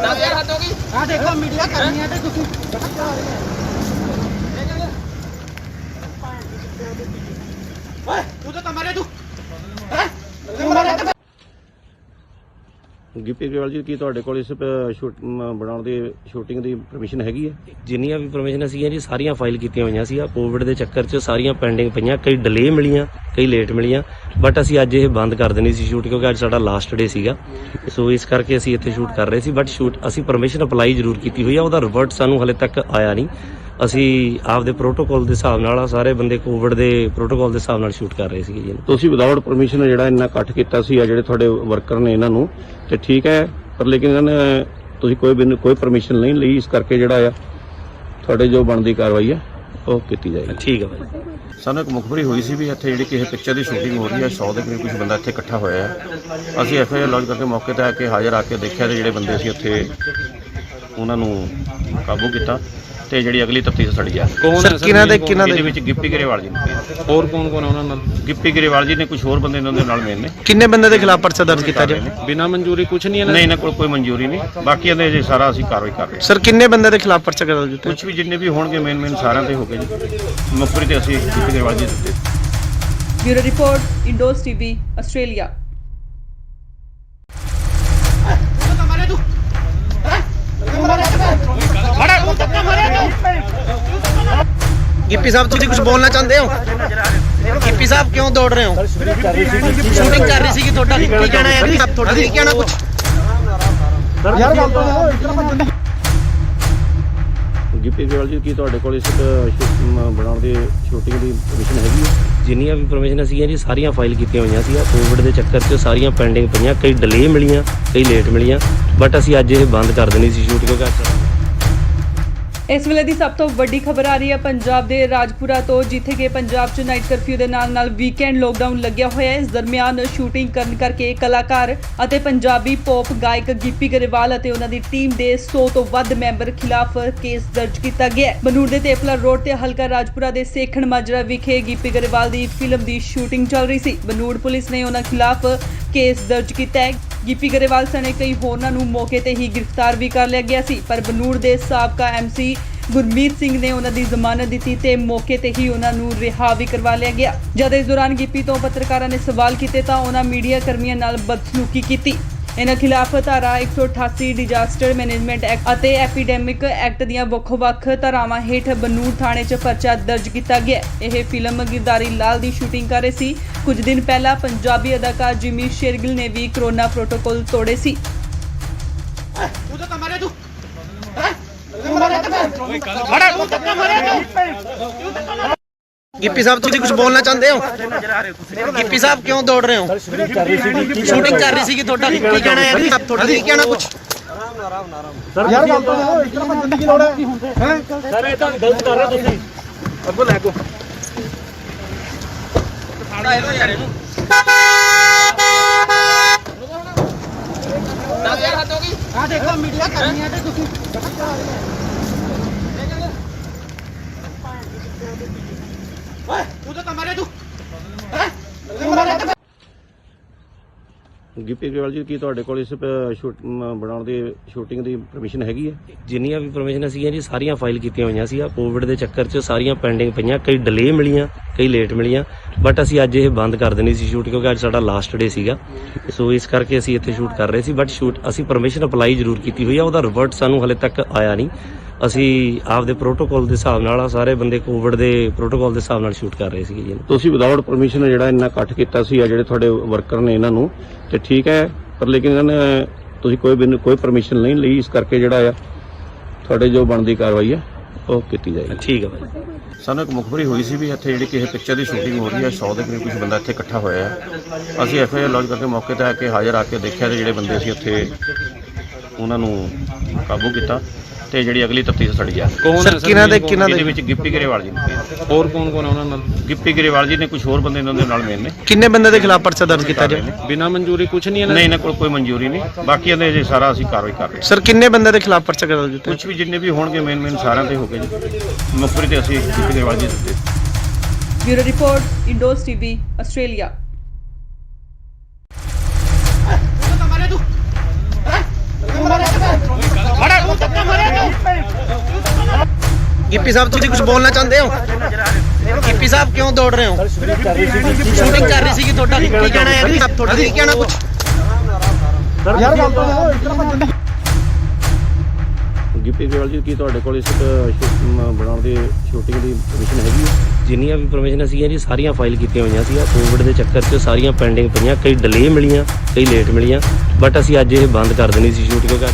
[SPEAKER 1] 10000 ਹੱਦ ਹੋ ਗਈ। ਆ ਦੇਖੋ ਮੀਡੀਆ ਕਰਨੀ ਹੈ ਤੇ ਤੁਸੀਂ
[SPEAKER 2] ਗਿੱਪੀ ਗਰੇਵਾਲ ਜੀ ਕੀ ਤੁਹਾਡੇ ਕੋਲ ਇਸ ਬਣਾਉਣ ਦੀ ਸ਼ੂਟਿੰਗ ਦੀ ਪਰਮਿਸ਼ਨ ਹੈਗੀ ਹੈ?
[SPEAKER 3] ਜਿੰਨੀਆਂ ਵੀ ਪਰਮਿਸ਼ਨ ਸੀਗੀਆਂ ਜੀ ਸਾਰੀਆਂ ਫਾਈਲ ਕੀਤੀਆਂ ਹੋਈਆਂ ਸੀ। ਕੋਵਿਡ ਦੇ ਚੱਕਰ 'ਚ ਸਾਰੀਆਂ ਪੈਂਡਿੰਗ ਪਈਆਂ, ਕਈ ਡਿਲੇ ਮਿਲੀਆਂ, ਕਈ ਲੇਟ ਮਿਲੀਆਂ, ਬਟ ਅਸੀਂ ਅੱਜ ਇਹ ਬੰਦ ਕਰ ਦੇਣੀ ਸੀ ਸ਼ੂਟ ਕਿਉਂਕਿ ਅੱਜ ਸਾਡਾ ਲਾਸਟ ਡੇ ਸੀਗਾ। ਸੋ ਇਸ ਕਰਕੇ ਅਸੀਂ ਇੱਥੇ ਸ਼ੂਟ ਕਰ ਰਹੇ ਸੀ, ਬਟ ਸ਼ੂਟ ਅਸੀਂ ਪਰਮਿਸ਼ਨ ਅਪਲਾਈ ਜ਼ਰੂਰ ਕੀਤੀ ਹੋਈ ਆ, ਉਹਦਾ ਰਿਵਰਟ ਸਾਨੂੰ ਹਲੇ ਤੱਕ ਆਇਆ ਨਹੀਂ। ਅਸੀਂ ਆਪਦੇ ਪ੍ਰੋਟੋਕਾਲ ਦੇ ਹਿਸਾਬ ਨਾਲ ਸਾਰੇ ਬੰਦੇ ਕੋਵਿਡ ਦੇ ਪ੍ਰੋਟੋਕਾਲ ਦੇ ਹਿਸਾਬ ਨਾਲ ਸ਼ੂਟ ਕਰ ਰਹੇ ਸੀਗੇ ਜੀ।
[SPEAKER 2] ਤੁਸੀਂ ਵਿਦਆਊਟ ਪਰਮਿਸ਼ਨ ਜਿਹੜਾ ਇੰਨਾ ਇਕੱਠ ਕੀਤਾ ਸੀ ਆ ਜਿਹੜੇ ਤੁਹਾਡੇ ਵਰਕਰ ਨੇ ਇਹਨਾਂ ਨੂੰ, ਤੇ ਠੀਕ ਹੈ, ਪਰ ਲੇਕਿਨ ਇਹਨਾਂ ਨੇ ਤੁਸੀਂ ਕੋਈ ਪਰਮਿਸ਼ਨ ਨਹੀਂ ਲਈ, ਇਸ ਕਰਕੇ ਜਿਹੜਾ ਆ ਤੁਹਾਡੇ ਜੋ ਬਣਦੀ ਕਾਰਵਾਈ ਹੈ ਉਹ ਕੀਤੀ ਜਾਏਗੀ।
[SPEAKER 3] ਠੀਕ ਹੈ ਭਾਈ।
[SPEAKER 2] ਸਾਨੂੰ ਇੱਕ ਮੁਖਬਰੀ ਹੋਈ ਸੀ ਵੀ ਇੱਥੇ ਜਿਹੜੀ ਕਿਸੇ ਪਿਕਚਰ ਦੀ ਸ਼ੂਟਿੰਗ ਹੋ ਰਹੀ ਹੈ, 100 ਦੇ ਕਰੀਬ ਕੁਝ ਬੰਦਾ ਇੱਥੇ ਇਕੱਠਾ ਹੋਇਆ ਹੈ। ਅਸੀਂ ਐਫਆਈਆਰ ਲੌਂਚ ਕਰਕੇ ਮੌਕੇ ਤੇ ਆ ਕੇ ਹਾਜ਼ਰ ਆ ਕੇ ਦੇਖਿਆ ਤੇ ਜਿਹੜੇ ਬੰਦੇ ਸੀ ਉੱਥੇ ਉਹਨਾਂ ਨੂੰ ਕਾਬੂ ਕੀਤਾ ਤੇ ਜਿਹੜੀ ਅਗਲੀ ਤਫਤੀਸ਼ ਸੜੀ ਜਾ
[SPEAKER 6] ਕੌਣ ਹੈ ਸਰ?
[SPEAKER 2] ਇਹਦੇ ਵਿੱਚ ਗਿੱਪੀ ਗਰੇਵਾਲ ਜੀ ਨੇ,
[SPEAKER 6] ਹੋਰ ਕੌਣ ਕੌਣ ਹੈ ਉਹਨਾਂ ਨਾਲ?
[SPEAKER 2] ਗਿੱਪੀ ਗਰੇਵਾਲ ਜੀ ਨੇ, ਕੁਝ ਹੋਰ ਬੰਦੇ ਇਹਨਾਂ ਦੇ ਨਾਲ ਮੇਨ ਨੇ।
[SPEAKER 1] ਕਿੰਨੇ ਬੰਦੇ ਦੇ ਖਿਲਾਫ ਪਰਚਾ ਦਰਜ ਕੀਤਾ ਜੀ?
[SPEAKER 6] ਬਿਨਾਂ ਮਨਜ਼ੂਰੀ ਕੁਝ ਨਹੀਂ ਇਹਨਾਂ
[SPEAKER 2] ਨਹੀਂ, ਇਹਨਾਂ ਕੋਲ ਕੋਈ ਮਨਜ਼ੂਰੀ ਨਹੀਂ, ਬਾਕੀ ਇਹਦੇ ਜੇ ਸਾਰਾ ਅਸੀਂ ਕਾਰਵਾਈ ਕਰ ਰਹੇ ਹਾਂ।
[SPEAKER 1] ਸਰ ਕਿੰਨੇ ਬੰਦੇ ਦੇ ਖਿਲਾਫ ਪਰਚਾ ਦਰਜ ਕੀਤਾ?
[SPEAKER 2] ਕੁਝ ਵੀ ਜਿੰਨੇ ਵੀ ਹੋਣਗੇ ਮੇਨ ਸਾਰਿਆਂ ਤੇ ਹੋ ਗਏ ਜੀ। ਮੁਖਬਰੀ ਤੇ ਅਸੀਂ ਗਿੱਪੀ ਗਰੇਵਾਲ ਜੀ ਦਿੱਤੇ।
[SPEAKER 4] Bureau report, Indos TV, Australia.
[SPEAKER 1] Gippy sahib ਤੁਸੀਂ ਕੁਝ ਬੋਲਣਾ ਚਾਹੁੰਦੇ ਹੋ? ਗਿੱਪੀ ਸਾਹਿਬ ਕਿਉਂ ਦੌੜ ਰਹੇ ਹੋ? ਸ਼ੂਟਿੰਗ ਕਰ ਰਹੀ ਸੀ ਤੁਹਾਡਾ ਕੀ ਕਹਿਣਾ ਹੈ? ਤੁਹਾਡਾ ਕੀ ਕਹਿਣਾ ਕੁਝ?
[SPEAKER 5] ਯਾਰ ਗੱਲ ਤਾਂ
[SPEAKER 2] ਗਿੱਪੀ ਗਰੇਵਾਲ ਜੀ ਕੀ ਤੁਹਾਡੇ ਕੋਲ ਇਸ ਬਣਾਉਣ ਦੀ ਸ਼ੂਟਿੰਗ ਦੀ ਪਰਮਿਸ਼ਨ ਹੈਗੀ ਹੈ?
[SPEAKER 3] ਜਿੰਨੀਆਂ ਵੀ ਪਰਮਿਸ਼ਨ ਸੀਗੀਆਂ ਜੀ ਸਾਰੀਆਂ ਫਾਈਲ ਕੀਤੀਆਂ ਹੋਈਆਂ ਸੀ। ਕੋਵਿਡ ਦੇ ਚੱਕਰ 'ਚ ਸਾਰੀਆਂ ਪੈਂਡਿੰਗ ਪਈਆਂ, ਕਈ ਡਿਲੇ ਮਿਲੀਆਂ, ਕਈ ਲੇਟ ਮਿਲੀਆਂ, ਬਟ ਅਸੀਂ ਅੱਜ ਇਹ ਬੰਦ ਕਰ ਦੇਣੀ ਸੀ ਸ਼ੂਟ ਕਿਉਂਕਿ
[SPEAKER 4] ਇਸ ਵੇਲੇ ਦੀ ਸਭ ਤੋਂ ਵੱਡੀ ਖਬਰ ਆ ਰਹੀ ਹੈ ਪੰਜਾਬ ਦੇ ਰਾਜਪੁਰਾ ਤੋਂ, ਜਿੱਥੇ ਕਿ ਪੰਜਾਬ 'ਚ ਨਾਈਟ ਕਰਫਿਊ ਦੇ ਨਾਲ ਵੀਕਐਂਡ ਲੋਕਡਾਊਨ ਲੱਗਿਆ ਹੋਇਆ ਹੈ। ਇਸ ਦਰਮਿਆਨ ਸ਼ੂਟਿੰਗ ਕਰਨ ਕਰਕੇ ਕਲਾਕਾਰ ਅਤੇ ਪੰਜਾਬੀ ਪੌਪ ਗਾਇਕ ਗਿੱਪੀ ਗਰੇਵਾਲ ਅਤੇ ਉਹਨਾਂ ਦੀ ਟੀਮ ਦੇ 100 ਤੋਂ ਵੱਧ ਮੈਂਬਰ ਖਿਲਾਫ ਕੇਸ ਦਰਜ ਕੀਤਾ ਗਿਆ ਹੈ। ਬਨੂੜ ਦੇ ਤੇਪਲਾ ਰੋਡ ਤੇ ਹਲਕਾ ਰਾਜਪੁਰਾ ਦੇ ਸੇਖਣ ਮਾਜਰਾ ਵਿਖੇ ਗਿੱਪੀ ਗਰੇਵਾਲ ਦੀ ਫਿਲਮ ਦੀ ਸ਼ੂਟਿੰਗ ਚੱਲ ਰਹੀ ਸੀ। ਬਨੂੜ ਪੁਲਿਸ ਨੇ ਉਹਨਾਂ ਖਿਲਾਫ ਕੇਸ ਦਰਜ ਕੀਤਾ ਹੈ। ਗਿੱਪੀ ਗਰੇਵਾਲ ਸਣੇ ਕਈ ਹੋਰਨਾਂ ਨੂੰ ਮੌਕੇ ਤੇ ਹੀ ਗ੍ਰਿਫਤਾਰ ਵੀ ਕਰ ਲਿਆ ਗਿਆ ਸੀ, ਪਰ ਬਨੂੜ ਦੇ ਸਾਬਕਾ ਐਮਸੀ ਗੁਰਮੀਤ ਸਿੰਘ ਨੇ ਉਹਨਾਂ ਦੀ ਜ਼ਮਾਨਤ ਦਿੱਤੀ ਤੇ ਮੌਕੇ ਤੇ ਹੀ ਉਹਨਾਂ ਨੂੰ ਰਿਹਾ ਵੀ ਕਰਵਾ ਲਿਆ ਗਿਆ। ਜਦ ਇਸ ਦੌਰਾਨ ਗਿੱਪੀ ਤੋਂ ਪੱਤਰਕਾਰਾਂ ਨੇ ਸਵਾਲ ਕੀਤੇ ਤਾਂ ਉਹਨਾਂ ਮੀਡੀਆ ਕਰਮੀਆਂ ਨਾਲ ਬਦਸਲੂਕੀ ਕੀਤੀ। ਇਹਨਾਂ ਖਿਲਾਫ ਧਾਰਾ 188 ਡਿਜ਼ਾਸਟਰ ਮੈਨੇਜਮੈਂਟ ਐਕਟ ਅਤੇ ਐਪੀਡੈਮਿਕ ਐਕਟ ਦੀਆਂ ਵੱਖ-ਵੱਖ ਧਾਰਾਵਾਂ ਹੇਠ ਬਨੂੜ ਥਾਣੇ 'ਚ ਪਰਚਾ ਦਰਜ ਕੀਤਾ ਗਿਆ। ਇਹ ਫਿਲਮ ਗਿਰਦਾਰੀ ਲਾਲ ਦੀ ਸ਼ੂਟਿੰਗ ਕਰ ਰਹੇ ਸੀ। ਕੁਝ ਦਿਨ ਪਹਿਲਾਂ ਪੰਜਾਬੀ ਅਦਾਕਾਰ ਜਿਮੀ ਸ਼ੇਰਗਿਲ ਨੇ ਵੀ ਕਰੋਨਾ ਪ੍ਰੋਟੋਕਾਲ ਤੋੜੇ ਸੀ।
[SPEAKER 1] ਗਿੱਪੀ ਸਾਹਿਬ ਤੁਸੀਂ ਕੁਝ ਬੋਲਣਾ ਚਾਹੁੰਦੇ ਹੋ? ਗਿੱਪੀ ਸਾਹਿਬ ਕਿਉਂ ਦੌੜ ਰਹੇ ਹੋ? ਸ਼ੂਟਿੰਗ ਕਰ ਰਹੀ ਸੀ ਤੁਹਾਡਾ ਕੀ ਕਹਿਣਾ ਹੈ? ਤੁਹਾਡਾ ਕੀ ਕਹਿਣਾ ਕੁਝ?
[SPEAKER 5] ਯਾਰ ਗੱਲ ਤਾਂ ਇਸ ਤਰ੍ਹਾਂ ਭੱਜਣ ਦੀ ਕੀ ਲੋੜ ਹੈ? ਸਰ ਇਹ ਤਾਂ ਗਲਤ ਕਰ ਰਹੇ ਤੁਸੀਂ। ਅੱਗੋਂ ਲੈ ਕੋ ਸਾੜਾ ਇਹੋ ਯਾਰ ਇਹਨੂੰ ਆ ਦੇਖੋ ਮੀਡੀਆ ਕਰਨੀ ਹੈ ਤੇ ਤੁਸੀਂ ਓਏ ਤੂੰ ਤਾਂ ਮਾਰੇ ਤੂੰ
[SPEAKER 2] ਗਿੱਪੀ ਗਰੇਵਾਲ ਜੀ ਕੀ ਤੁਹਾਡੇ ਕੋਲ ਇਸ ਬਣਾਉਣ ਦੀ ਸ਼ੂਟਿੰਗ ਦੀ ਪਰਮਿਸ਼ਨ ਹੈਗੀ ਹੈ?
[SPEAKER 3] ਜਿੰਨੀਆਂ ਵੀ ਪਰਮਿਸ਼ਨ ਸੀਗੀਆਂ ਜੀ ਸਾਰੀਆਂ ਫਾਈਲ ਕੀਤੀਆਂ ਹੋਈਆਂ ਸੀ। ਕੋਵਿਡ ਦੇ ਚੱਕਰ 'ਚ ਸਾਰੀਆਂ ਪੈਂਡਿੰਗ ਪਈਆਂ, ਕਈ ਡਿਲੇ ਮਿਲੀਆਂ, ਕਈ ਲੇਟ ਮਿਲੀਆਂ, ਬਟ ਅਸੀਂ ਅੱਜ ਇਹ ਬੰਦ ਕਰ ਦੇਣੀ ਸੀ ਸ਼ੂਟ ਕਿਉਂਕਿ ਅੱਜ ਸਾਡਾ ਲਾਸਟ ਡੇ ਸੀਗਾ। ਸੋ ਇਸ ਕਰਕੇ ਅਸੀਂ ਇੱਥੇ ਸ਼ੂਟ ਕਰ ਰਹੇ ਸੀ, ਬਟ ਸ਼ੂਟ ਅਸੀਂ ਪਰਮਿਸ਼ਨ ਅਪਲਾਈ ਜ਼ਰੂਰ ਕੀਤੀ ਹੋਈ ਆ, ਉਹਦਾ ਰਿਵਰਟ ਸਾਨੂੰ ਹਲੇ ਤੱਕ ਆਇਆ ਨਹੀਂ। ਅਸੀਂ ਆਪਦੇ ਪ੍ਰੋਟੋਕਾਲ ਦੇ ਹਿਸਾਬ ਨਾਲ ਸਾਰੇ ਬੰਦੇ ਕੋਵਿਡ ਦੇ ਪ੍ਰੋਟੋਕਾਲ ਦੇ ਹਿਸਾਬ ਨਾਲ ਸ਼ੂਟ ਕਰ ਰਹੇ ਸੀਗੇ ਜੀ।
[SPEAKER 2] ਤੁਸੀਂ ਵਿਦਆਊਟ ਪਰਮਿਸ਼ਨ ਜਿਹੜਾ ਇੰਨਾ ਇਕੱਠ ਕੀਤਾ ਸੀ ਆ ਜਿਹੜੇ ਤੁਹਾਡੇ ਵਰਕਰ ਨੇ ਇਹਨਾਂ ਨੂੰ, ਤੇ ਠੀਕ ਹੈ, ਪਰ ਲੇਕਿਨ ਇਹਨਾਂ ਨੇ ਤੁਸੀਂ ਕੋਈ ਪਰਮਿਸ਼ਨ ਨਹੀਂ ਲਈ, ਇਸ ਕਰਕੇ ਜਿਹੜਾ ਆ ਤੁਹਾਡੇ ਜੋ ਬਣਦੀ ਕਾਰਵਾਈ ਹੈ ਉਹ ਕੀਤੀ ਜਾਏਗੀ।
[SPEAKER 3] ਠੀਕ ਹੈ ਭਾਈ।
[SPEAKER 2] ਸਾਨੂੰ ਇੱਕ ਮੁਖਬਰੀ ਹੋਈ ਸੀ ਵੀ ਇੱਥੇ ਜਿਹੜੀ ਕਿਸੇ ਪਿਕਚਰ ਦੀ ਸ਼ੂਟਿੰਗ ਹੋ ਰਹੀ ਹੈ, 100 ਦੇ ਕਰੀਬ ਕੁਝ ਬੰਦਾ ਇੱਥੇ ਇਕੱਠਾ ਹੋਇਆ ਹੈ। ਅਸੀਂ ਐਫਆਈਆਰ ਲੌਂਚ ਕਰਕੇ ਮੌਕੇ ਤੇ ਆ ਕੇ ਹਾਜ਼ਰ ਆ ਕੇ ਦੇਖਿਆ ਤੇ ਜਿਹੜੇ ਬੰਦੇ ਸੀ ਉੱਥੇ ਉਹਨਾਂ ਨੂੰ ਕਾਬੂ ਕੀਤਾ ਤੇ ਜਿਹੜੀ ਅਗਲੀ ਤਫਤੀਸ਼ ਸੜੀ ਜਾ
[SPEAKER 6] ਕੌਣ ਹੈ ਸਰ?
[SPEAKER 2] ਇਹਦੇ ਵਿੱਚ ਗਿੱਪੀ ਗਰੇਵਾਲ ਜੀ ਨੇ,
[SPEAKER 6] ਹੋਰ ਕੌਣ ਕੌਣ ਹੈ ਉਹਨਾਂ ਨਾਲ?
[SPEAKER 2] ਗਿੱਪੀ ਗਰੇਵਾਲ ਜੀ ਨੇ, ਕੁਝ ਹੋਰ ਬੰਦੇ ਇਹਨਾਂ ਦੇ ਨਾਲ ਮੇਨ ਨੇ।
[SPEAKER 1] ਕਿੰਨੇ ਬੰਦੇ ਦੇ ਖਿਲਾਫ ਪਰਚਾ ਦਰਜ ਕੀਤਾ ਜੀ?
[SPEAKER 6] ਬਿਨਾਂ ਮਨਜ਼ੂਰੀ ਕੁਝ ਨਹੀਂ ਇਹਨਾਂ
[SPEAKER 2] ਨਹੀਂ, ਇਹਨਾਂ ਕੋਲ ਕੋਈ ਮਨਜ਼ੂਰੀ ਨਹੀਂ, ਬਾਕੀ ਇਹਦੇ ਜੇ ਸਾਰਾ ਅਸੀਂ ਕਾਰਵਾਈ ਕਰ ਰਹੇ ਹਾਂ।
[SPEAKER 1] ਸਰ ਕਿੰਨੇ ਬੰਦੇ ਦੇ ਖਿਲਾਫ ਪਰਚਾ ਦਰਜ ਕੀਤਾ?
[SPEAKER 2] ਕੁਝ ਵੀ ਜਿੰਨੇ ਵੀ ਹੋਣਗੇ ਮੇਨ ਸਾਰਿਆਂ ਤੇ ਹੋ ਗਏ ਜੀ। ਮੁਖਬਰੀ ਤੇ ਅਸੀਂ ਗਿੱਪੀ ਗਰੇਵਾਲ ਜੀ ਦਿੱਤੇ।
[SPEAKER 4] Bureau report, Indos TV, Australia.
[SPEAKER 1] Gippy sahib ਤੁਸੀਂ ਕੁਝ ਬੋਲਣਾ ਚਾਹੁੰਦੇ ਹੋ? ਗਿੱਪੀ ਸਾਹਿਬ ਕਿਉਂ ਦੌੜ ਰਹੇ ਹੋ? ਸ਼ੂਟਿੰਗ ਕਰ ਰਹੀ ਸੀ ਤੁਹਾਡਾ ਕੀ ਕਹਿਣਾ ਹੈ ਜੀ? ਤੁਹਾਡਾ ਕੀ ਕਹਿਣਾ ਕੁਝ?
[SPEAKER 5] ਯਾਰ ਗੱਲ ਤਾਂ ਇਤਨਾ ਬੰਦ
[SPEAKER 2] ਗਿੱਪੀ ਗਰੇਵਾਲ ਜੀ ਕੀ ਤੁਹਾਡੇ ਕੋਲ ਇਸ ਬਣਾਉਣ ਦੀ ਸ਼ੂਟਿੰਗ ਦੀ ਪਰਮਿਸ਼ਨ ਹੈਗੀ ਹੈ?
[SPEAKER 3] ਜਿੰਨੀਆਂ ਵੀ ਪਰਮਿਸ਼ਨ ਸੀਗੀਆਂ ਜੀ ਸਾਰੀਆਂ ਫਾਈਲ ਕੀਤੀਆਂ ਹੋਈਆਂ ਸੀ। ਕੋਵਿਡ ਦੇ ਚੱਕਰ 'ਚ ਸਾਰੀਆਂ ਪੈਂਡਿੰਗ ਪਈਆਂ, ਕਈ ਡਿਲੇ ਮਿਲੀਆਂ, ਕਈ ਲੇਟ ਮਿਲੀਆਂ, ਬਟ ਅਸੀਂ ਅੱਜ ਇਹ ਬੰਦ ਕਰ ਦੇਣੀ ਸੀ ਸ਼ੂਟ ਕਿਉਂਕਿ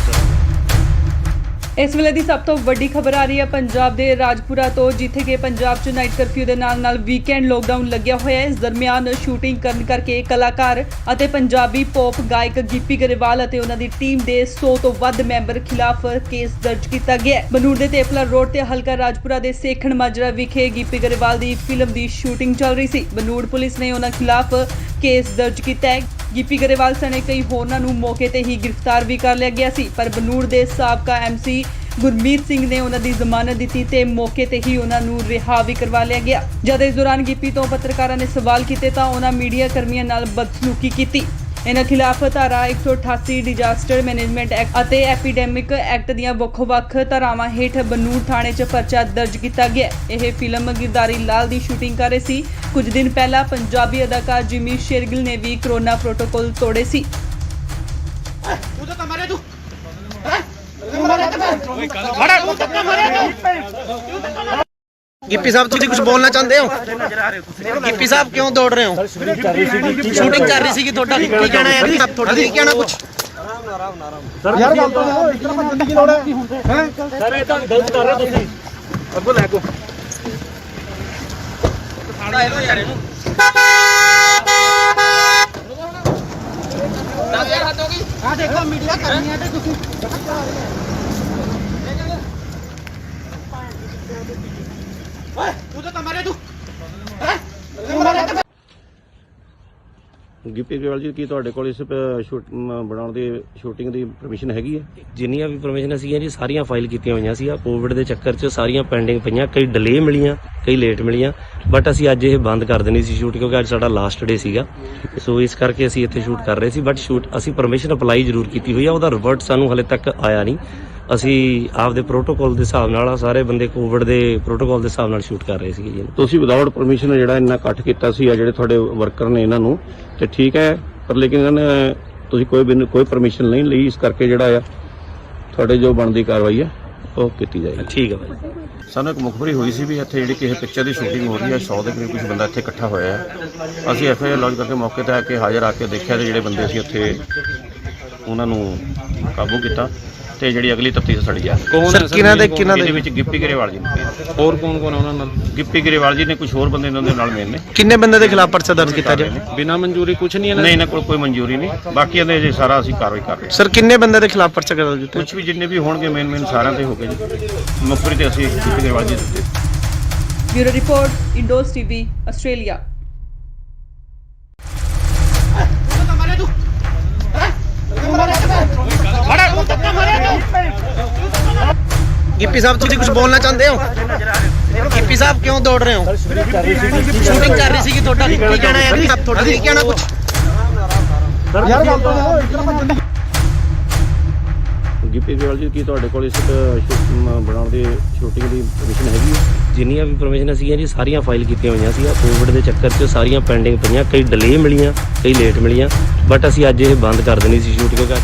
[SPEAKER 4] ਇਸ ਵੇਲੇ ਦੀ ਸਭ ਤੋਂ ਵੱਡੀ ਖਬਰ ਆ ਰਹੀ ਹੈ ਪੰਜਾਬ ਦੇ ਰਾਜਪੁਰਾ ਤੋਂ, ਜਿੱਥੇ ਕਿ ਪੰਜਾਬ 'ਚ ਨਾਈਟ ਕਰਫਿਊ ਦੇ ਨਾਲ ਵੀਕਐਂਡ ਲੋਕਡਾਊਨ ਲੱਗਿਆ ਹੋਇਆ ਹੈ। ਇਸ ਦਰਮਿਆਨ ਸ਼ੂਟਿੰਗ ਕਰਨ ਕਰਕੇ ਕਲਾਕਾਰ ਅਤੇ ਪੰਜਾਬੀ ਪੌਪ ਗਾਇਕ ਗਿੱਪੀ ਗਰੇਵਾਲ ਅਤੇ ਉਹਨਾਂ ਦੀ ਟੀਮ ਦੇ 100 ਤੋਂ ਵੱਧ ਮੈਂਬਰ ਖਿਲਾਫ ਕੇਸ ਦਰਜ ਕੀਤਾ ਗਿਆ ਹੈ। ਬਨੂੜ ਦੇ ਤੇਪਲਾ ਰੋਡ ਤੇ ਹਲਕਾ ਰਾਜਪੁਰਾ ਦੇ ਸੇਖਣ ਮਾਜਰਾ ਵਿਖੇ ਗਿੱਪੀ ਗਰੇਵਾਲ ਦੀ ਫਿਲਮ ਦੀ ਸ਼ੂਟਿੰਗ ਚੱਲ ਰਹੀ ਸੀ। ਬਨੂੜ ਪੁਲਿਸ ਨੇ ਉਹਨਾਂ ਖਿਲਾਫ ਕੇਸ ਦਰਜ ਕੀਤਾ ਹੈ। ਗਿੱਪੀ ਗਰੇਵਾਲ ਸਣੇ ਕਈ ਹੋਰਨਾਂ ਨੂੰ ਮੌਕੇ ਤੇ ਹੀ ਗ੍ਰਿਫਤਾਰ ਵੀ ਕਰ ਲਿਆ ਗਿਆ ਸੀ, ਪਰ ਬਨੂੜ ਦੇ ਸਾਬਕਾ ਐਮਸੀ ਗੁਰਮੀਤ ਸਿੰਘ ਨੇ ਉਹਨਾਂ ਦੀ ਜ਼ਮਾਨਤ ਦਿੱਤੀ ਤੇ ਮੌਕੇ ਤੇ ਹੀ ਉਹਨਾਂ ਨੂੰ ਰਿਹਾ ਵੀ ਕਰਵਾ ਲਿਆ ਗਿਆ। ਜਦ ਇਸ ਦੌਰਾਨ ਗਿੱਪੀ ਤੋਂ ਪੱਤਰਕਾਰਾਂ ਨੇ ਸਵਾਲ ਕੀਤੇ ਤਾਂ ਉਹਨਾਂ ਮੀਡੀਆ ਕਰਮੀਆਂ ਨਾਲ ਬਦਸਲੂਕੀ ਕੀਤੀ। ਇਹਨਾਂ ਖਿਲਾਫ ਧਾਰਾ 188 ਡਿਜ਼ਾਸਟਰ ਮੈਨੇਜਮੈਂਟ ਐਕਟ ਅਤੇ ਐਪੀਡੈਮਿਕ ਐਕਟ ਦੀਆਂ ਵੱਖ-ਵੱਖ ਧਾਰਾਵਾਂ ਹੇਠ ਬਨੂੜ ਥਾਣੇ 'ਚ ਪਰਚਾ ਦਰਜ ਕੀਤਾ ਗਿਆ। ਇਹ ਫਿਲਮ ਗਿਰਦਾਰੀ ਲਾਲ ਦੀ ਸ਼ੂਟਿੰਗ ਕਰ ਰਹੀ ਸੀ। ਕੁਝ ਦਿਨ ਪਹਿਲਾਂ ਪੰਜਾਬੀ ਅਦਾਕਾਰ ਜਿਮੀ ਸ਼ੇਰਗਿਲ ਨੇ ਵੀ ਕੋਰੋਨਾ ਪ੍ਰੋਟੋਕਾਲ ਤੋੜੇ ਸੀ।
[SPEAKER 1] ਗਿੱਪੀ ਸਾਹਿਬ ਤੁਸੀਂ ਕੁਝ ਬੋਲਣਾ ਚਾਹੁੰਦੇ ਹੋ? ਗਿੱਪੀ ਸਾਹਿਬ ਕਿਉਂ ਦੌੜ ਰਹੇ ਹੋ? ਸ਼ੂਟਿੰਗ ਕਰ ਰਹੀ ਸੀ ਤੁਹਾਡਾ ਕੀ ਕਹਿਣਾ ਹੈ ਜੀ? ਤੁਹਾਡਾ ਕੀ ਕਹਿਣਾ ਕੁਝ?
[SPEAKER 5] ਯਾਰ ਗੱਲ ਤਾਂ ਇਤਨਾ ਬੰਦ ਕੀ ਲੋੜ ਹੈ? ਸਰ ਇਹ ਤਾਂ ਗਲਤ ਕਰ ਰਹੇ ਤੁਸੀਂ। ਅੱਗੋਂ ਲੈ ਕੋ ਆ ਦੇਖੋ ਮੀਡੀਆ ਕਰਨੀ ਹੈ ਤੇ ਤੁਸੀਂ
[SPEAKER 2] ਗਿੱਪੀ ਗਰੇਵਾਲ ਜੀ ਕੀ ਤੁਹਾਡੇ ਕੋਲ ਇਸ ਬਣਾਉਣ ਦੀ ਸ਼ੂਟਿੰਗ ਦੀ ਪਰਮਿਸ਼ਨ ਹੈਗੀ ਹੈ?
[SPEAKER 3] ਜਿੰਨੀਆਂ ਵੀ ਪਰਮਿਸ਼ਨ ਸੀਗੀਆਂ ਜੀ ਸਾਰੀਆਂ ਫਾਈਲ ਕੀਤੀਆਂ ਹੋਈਆਂ ਸੀ। ਕੋਵਿਡ ਦੇ ਚੱਕਰ 'ਚ ਸਾਰੀਆਂ ਪੈਂਡਿੰਗ ਪਈਆਂ, ਕਈ ਡਿਲੇ ਮਿਲੀਆਂ, ਕਈ ਲੇਟ ਮਿਲੀਆਂ, ਬਟ ਅਸੀਂ ਅੱਜ ਇਹ ਬੰਦ ਕਰ ਦੇਣੀ ਸੀ ਸ਼ੂਟ ਕਿਉਂਕਿ ਅੱਜ ਸਾਡਾ ਲਾਸਟ ਡੇ ਸੀਗਾ। ਸੋ ਇਸ ਕਰਕੇ ਅਸੀਂ ਇੱਥੇ ਸ਼ੂਟ ਕਰ ਰਹੇ ਸੀ, ਬਟ ਅਸੀਂ ਪਰਮਿਸ਼ਨ ਅਪਲਾਈ ਜ਼ਰੂਰ ਕੀਤੀ ਹੋਈ ਆ, ਉਹਦਾ ਰਿਵਰਟ ਸਾਨੂੰ ਹਲੇ ਤੱਕ ਆਇਆ ਨਹੀਂ। ਅਸੀਂ ਆਪਦੇ ਪ੍ਰੋਟੋਕਾਲ ਦੇ ਹਿਸਾਬ ਨਾਲ ਸਾਰੇ ਬੰਦੇ ਕੋਵਿਡ ਦੇ ਪ੍ਰੋਟੋਕਾਲ ਦੇ ਹਿਸਾਬ ਨਾਲ ਸ਼ੂਟ ਕਰ ਰਹੇ ਸੀਗੇ ਜੀ।
[SPEAKER 2] ਤੁਸੀਂ ਵਿਦਆਊਟ ਪਰਮਿਸ਼ਨ ਜਿਹੜਾ ਇੰਨਾ ਇਕੱਠ ਕੀਤਾ ਸੀ ਆ ਜਿਹੜੇ ਤੁਹਾਡੇ ਵਰਕਰ ਨੇ ਇਹਨਾਂ ਨੂੰ, ਤੇ ਠੀਕ ਹੈ, ਪਰ ਲੇਕਿਨ ਇਹਨਾਂ ਨੇ ਤੁਸੀਂ ਕੋਈ ਪਰਮਿਸ਼ਨ ਨਹੀਂ ਲਈ, ਇਸ ਕਰਕੇ ਜਿਹੜਾ ਆ ਤੁਹਾਡੇ ਜੋ ਬਣਦੀ ਕਾਰਵਾਈ ਹੈ ਉਹ ਕੀਤੀ ਜਾਏਗੀ।
[SPEAKER 3] ਠੀਕ ਹੈ ਭਾਈ।
[SPEAKER 2] ਸਾਨੂੰ ਇੱਕ ਮੁਖਬਰੀ ਹੋਈ ਸੀ ਵੀ ਇੱਥੇ ਜਿਹੜੀ ਕਿਸੇ ਪਿਕਚਰ ਦੀ ਸ਼ੂਟਿੰਗ ਹੋ ਰਹੀ ਹੈ, 100 ਦੇ ਕਰੀਬ ਕੁਝ ਬੰਦਾ ਇੱਥੇ ਇਕੱਠਾ ਹੋਇਆ ਹੈ। ਅਸੀਂ ਐਫਆਈਆਰ ਲੌਂਚ ਕਰਕੇ ਮੌਕੇ ਤੇ ਆ ਕੇ ਹਾਜ਼ਰ ਆ ਕੇ ਦੇਖਿਆ ਤੇ ਜਿਹੜੇ ਬੰਦੇ ਸੀ ਉੱਥੇ ਉਹਨਾਂ ਨੂੰ ਕਾਬੂ ਕੀਤਾ ਤੇ ਜਿਹੜੀ ਅਗਲੀ ਤਫਤੀਸ਼ ਸੜੀ ਆ।
[SPEAKER 6] ਕੌਣ ਹੈ ਸਰ?
[SPEAKER 2] ਇਹਦੇ ਵਿੱਚ ਗਿੱਪੀ ਗਰੇਵਾਲ ਜੀ ਨੇ,
[SPEAKER 6] ਹੋਰ ਕੌਣ ਕੌਣ ਹੈ ਉਹਨਾਂ ਨਾਲ?
[SPEAKER 2] ਗਿੱਪੀ ਗਰੇਵਾਲ ਜੀ ਨੇ, ਕੁਝ ਹੋਰ ਬੰਦੇ ਇਹਨਾਂ ਦੇ ਨਾਲ ਮੇਨ ਨੇ।
[SPEAKER 1] ਕਿੰਨੇ ਬੰਦੇ ਦੇ ਖਿਲਾਫ ਪਰਚਾ ਦਰਜ ਕੀਤਾ ਜੀ?
[SPEAKER 6] ਬਿਨਾਂ ਮਨਜ਼ੂਰੀ ਕੁਝ ਨਹੀਂ ਹੈ?
[SPEAKER 2] ਨਹੀਂ, ਇਹਨਾਂ ਕੋਲ ਕੋਈ ਮਨਜ਼ੂਰੀ ਨਹੀਂ, ਬਾਕੀ ਇਹਦੇ ਜੇ ਸਾਰਾ ਅਸੀਂ ਕਾਰਵਾਈ ਕਰ ਰਹੇ ਹਾਂ।
[SPEAKER 1] ਸਰ ਕਿੰਨੇ ਬੰਦੇ ਦੇ ਖਿਲਾਫ ਪਰਚਾ ਦਰਜ ਕੀਤਾ?
[SPEAKER 2] ਕੁਝ ਵੀ ਜਿੰਨੇ ਵੀ ਹੋਣਗੇ ਮੇਨ ਸਾਰਿਆਂ ਤੇ ਹੋ ਗਏ ਜੀ। ਮੁਖਬਰੀ ਤੇ ਅਸੀਂ ਗਿੱਪੀ ਗਰੇਵਾਲ ਜੀ ਦਿੱਤੇ।
[SPEAKER 4] Bureau report, Indos TV, Australia.
[SPEAKER 1] Gippy sahib ਤੁਸੀਂ ਕੁਝ ਬੋਲਣਾ ਚਾਹੁੰਦੇ ਹੋ? ਗਿੱਪੀ ਸਾਹਿਬ ਕਿਉਂ ਦੌੜ ਰਹੇ ਹੋ? ਸ਼ੂਟਿੰਗ ਕਰ ਰਹੀ ਸੀ ਤੁਹਾਡਾ ਕੀ ਕਹਿਣਾ ਹੈ ਜੀ? ਤੁਹਾਡਾ ਕੀ ਕਹਿਣਾ ਕੁਝ?
[SPEAKER 5] ਯਾਰ ਗੱਲ ਤਾਂ ਇਤਨਾ ਬੰਦ
[SPEAKER 2] ਗਿੱਪੀ ਗਰੇਵਾਲ ਜੀ ਕੀ ਤੁਹਾਡੇ ਕੋਲ ਇਸ ਬਣਾਉਣ ਦੀ ਸ਼ੂਟਿੰਗ ਦੀ ਪਰਮਿਸ਼ਨ ਹੈਗੀ ਹੈ?
[SPEAKER 3] ਜਿੰਨੀਆਂ ਵੀ ਪਰਮਿਸ਼ਨ ਸੀਗੀਆਂ ਜੀ ਸਾਰੀਆਂ ਫਾਈਲ ਕੀਤੀਆਂ ਹੋਈਆਂ ਸੀ। ਕੋਵਿਡ ਦੇ ਚੱਕਰ 'ਚ ਸਾਰੀਆਂ ਪੈਂਡਿੰਗ ਪਈਆਂ, ਕਈ ਡਿਲੇ ਮਿਲੀਆਂ, ਕਈ ਲੇਟ ਮਿਲੀਆਂ, ਬਟ ਅਸੀਂ ਅੱਜ ਇਹ ਬੰਦ ਕਰ ਦੇਣੀ ਸੀ ਸ਼ੂਟ ਕਿਉਂਕਿ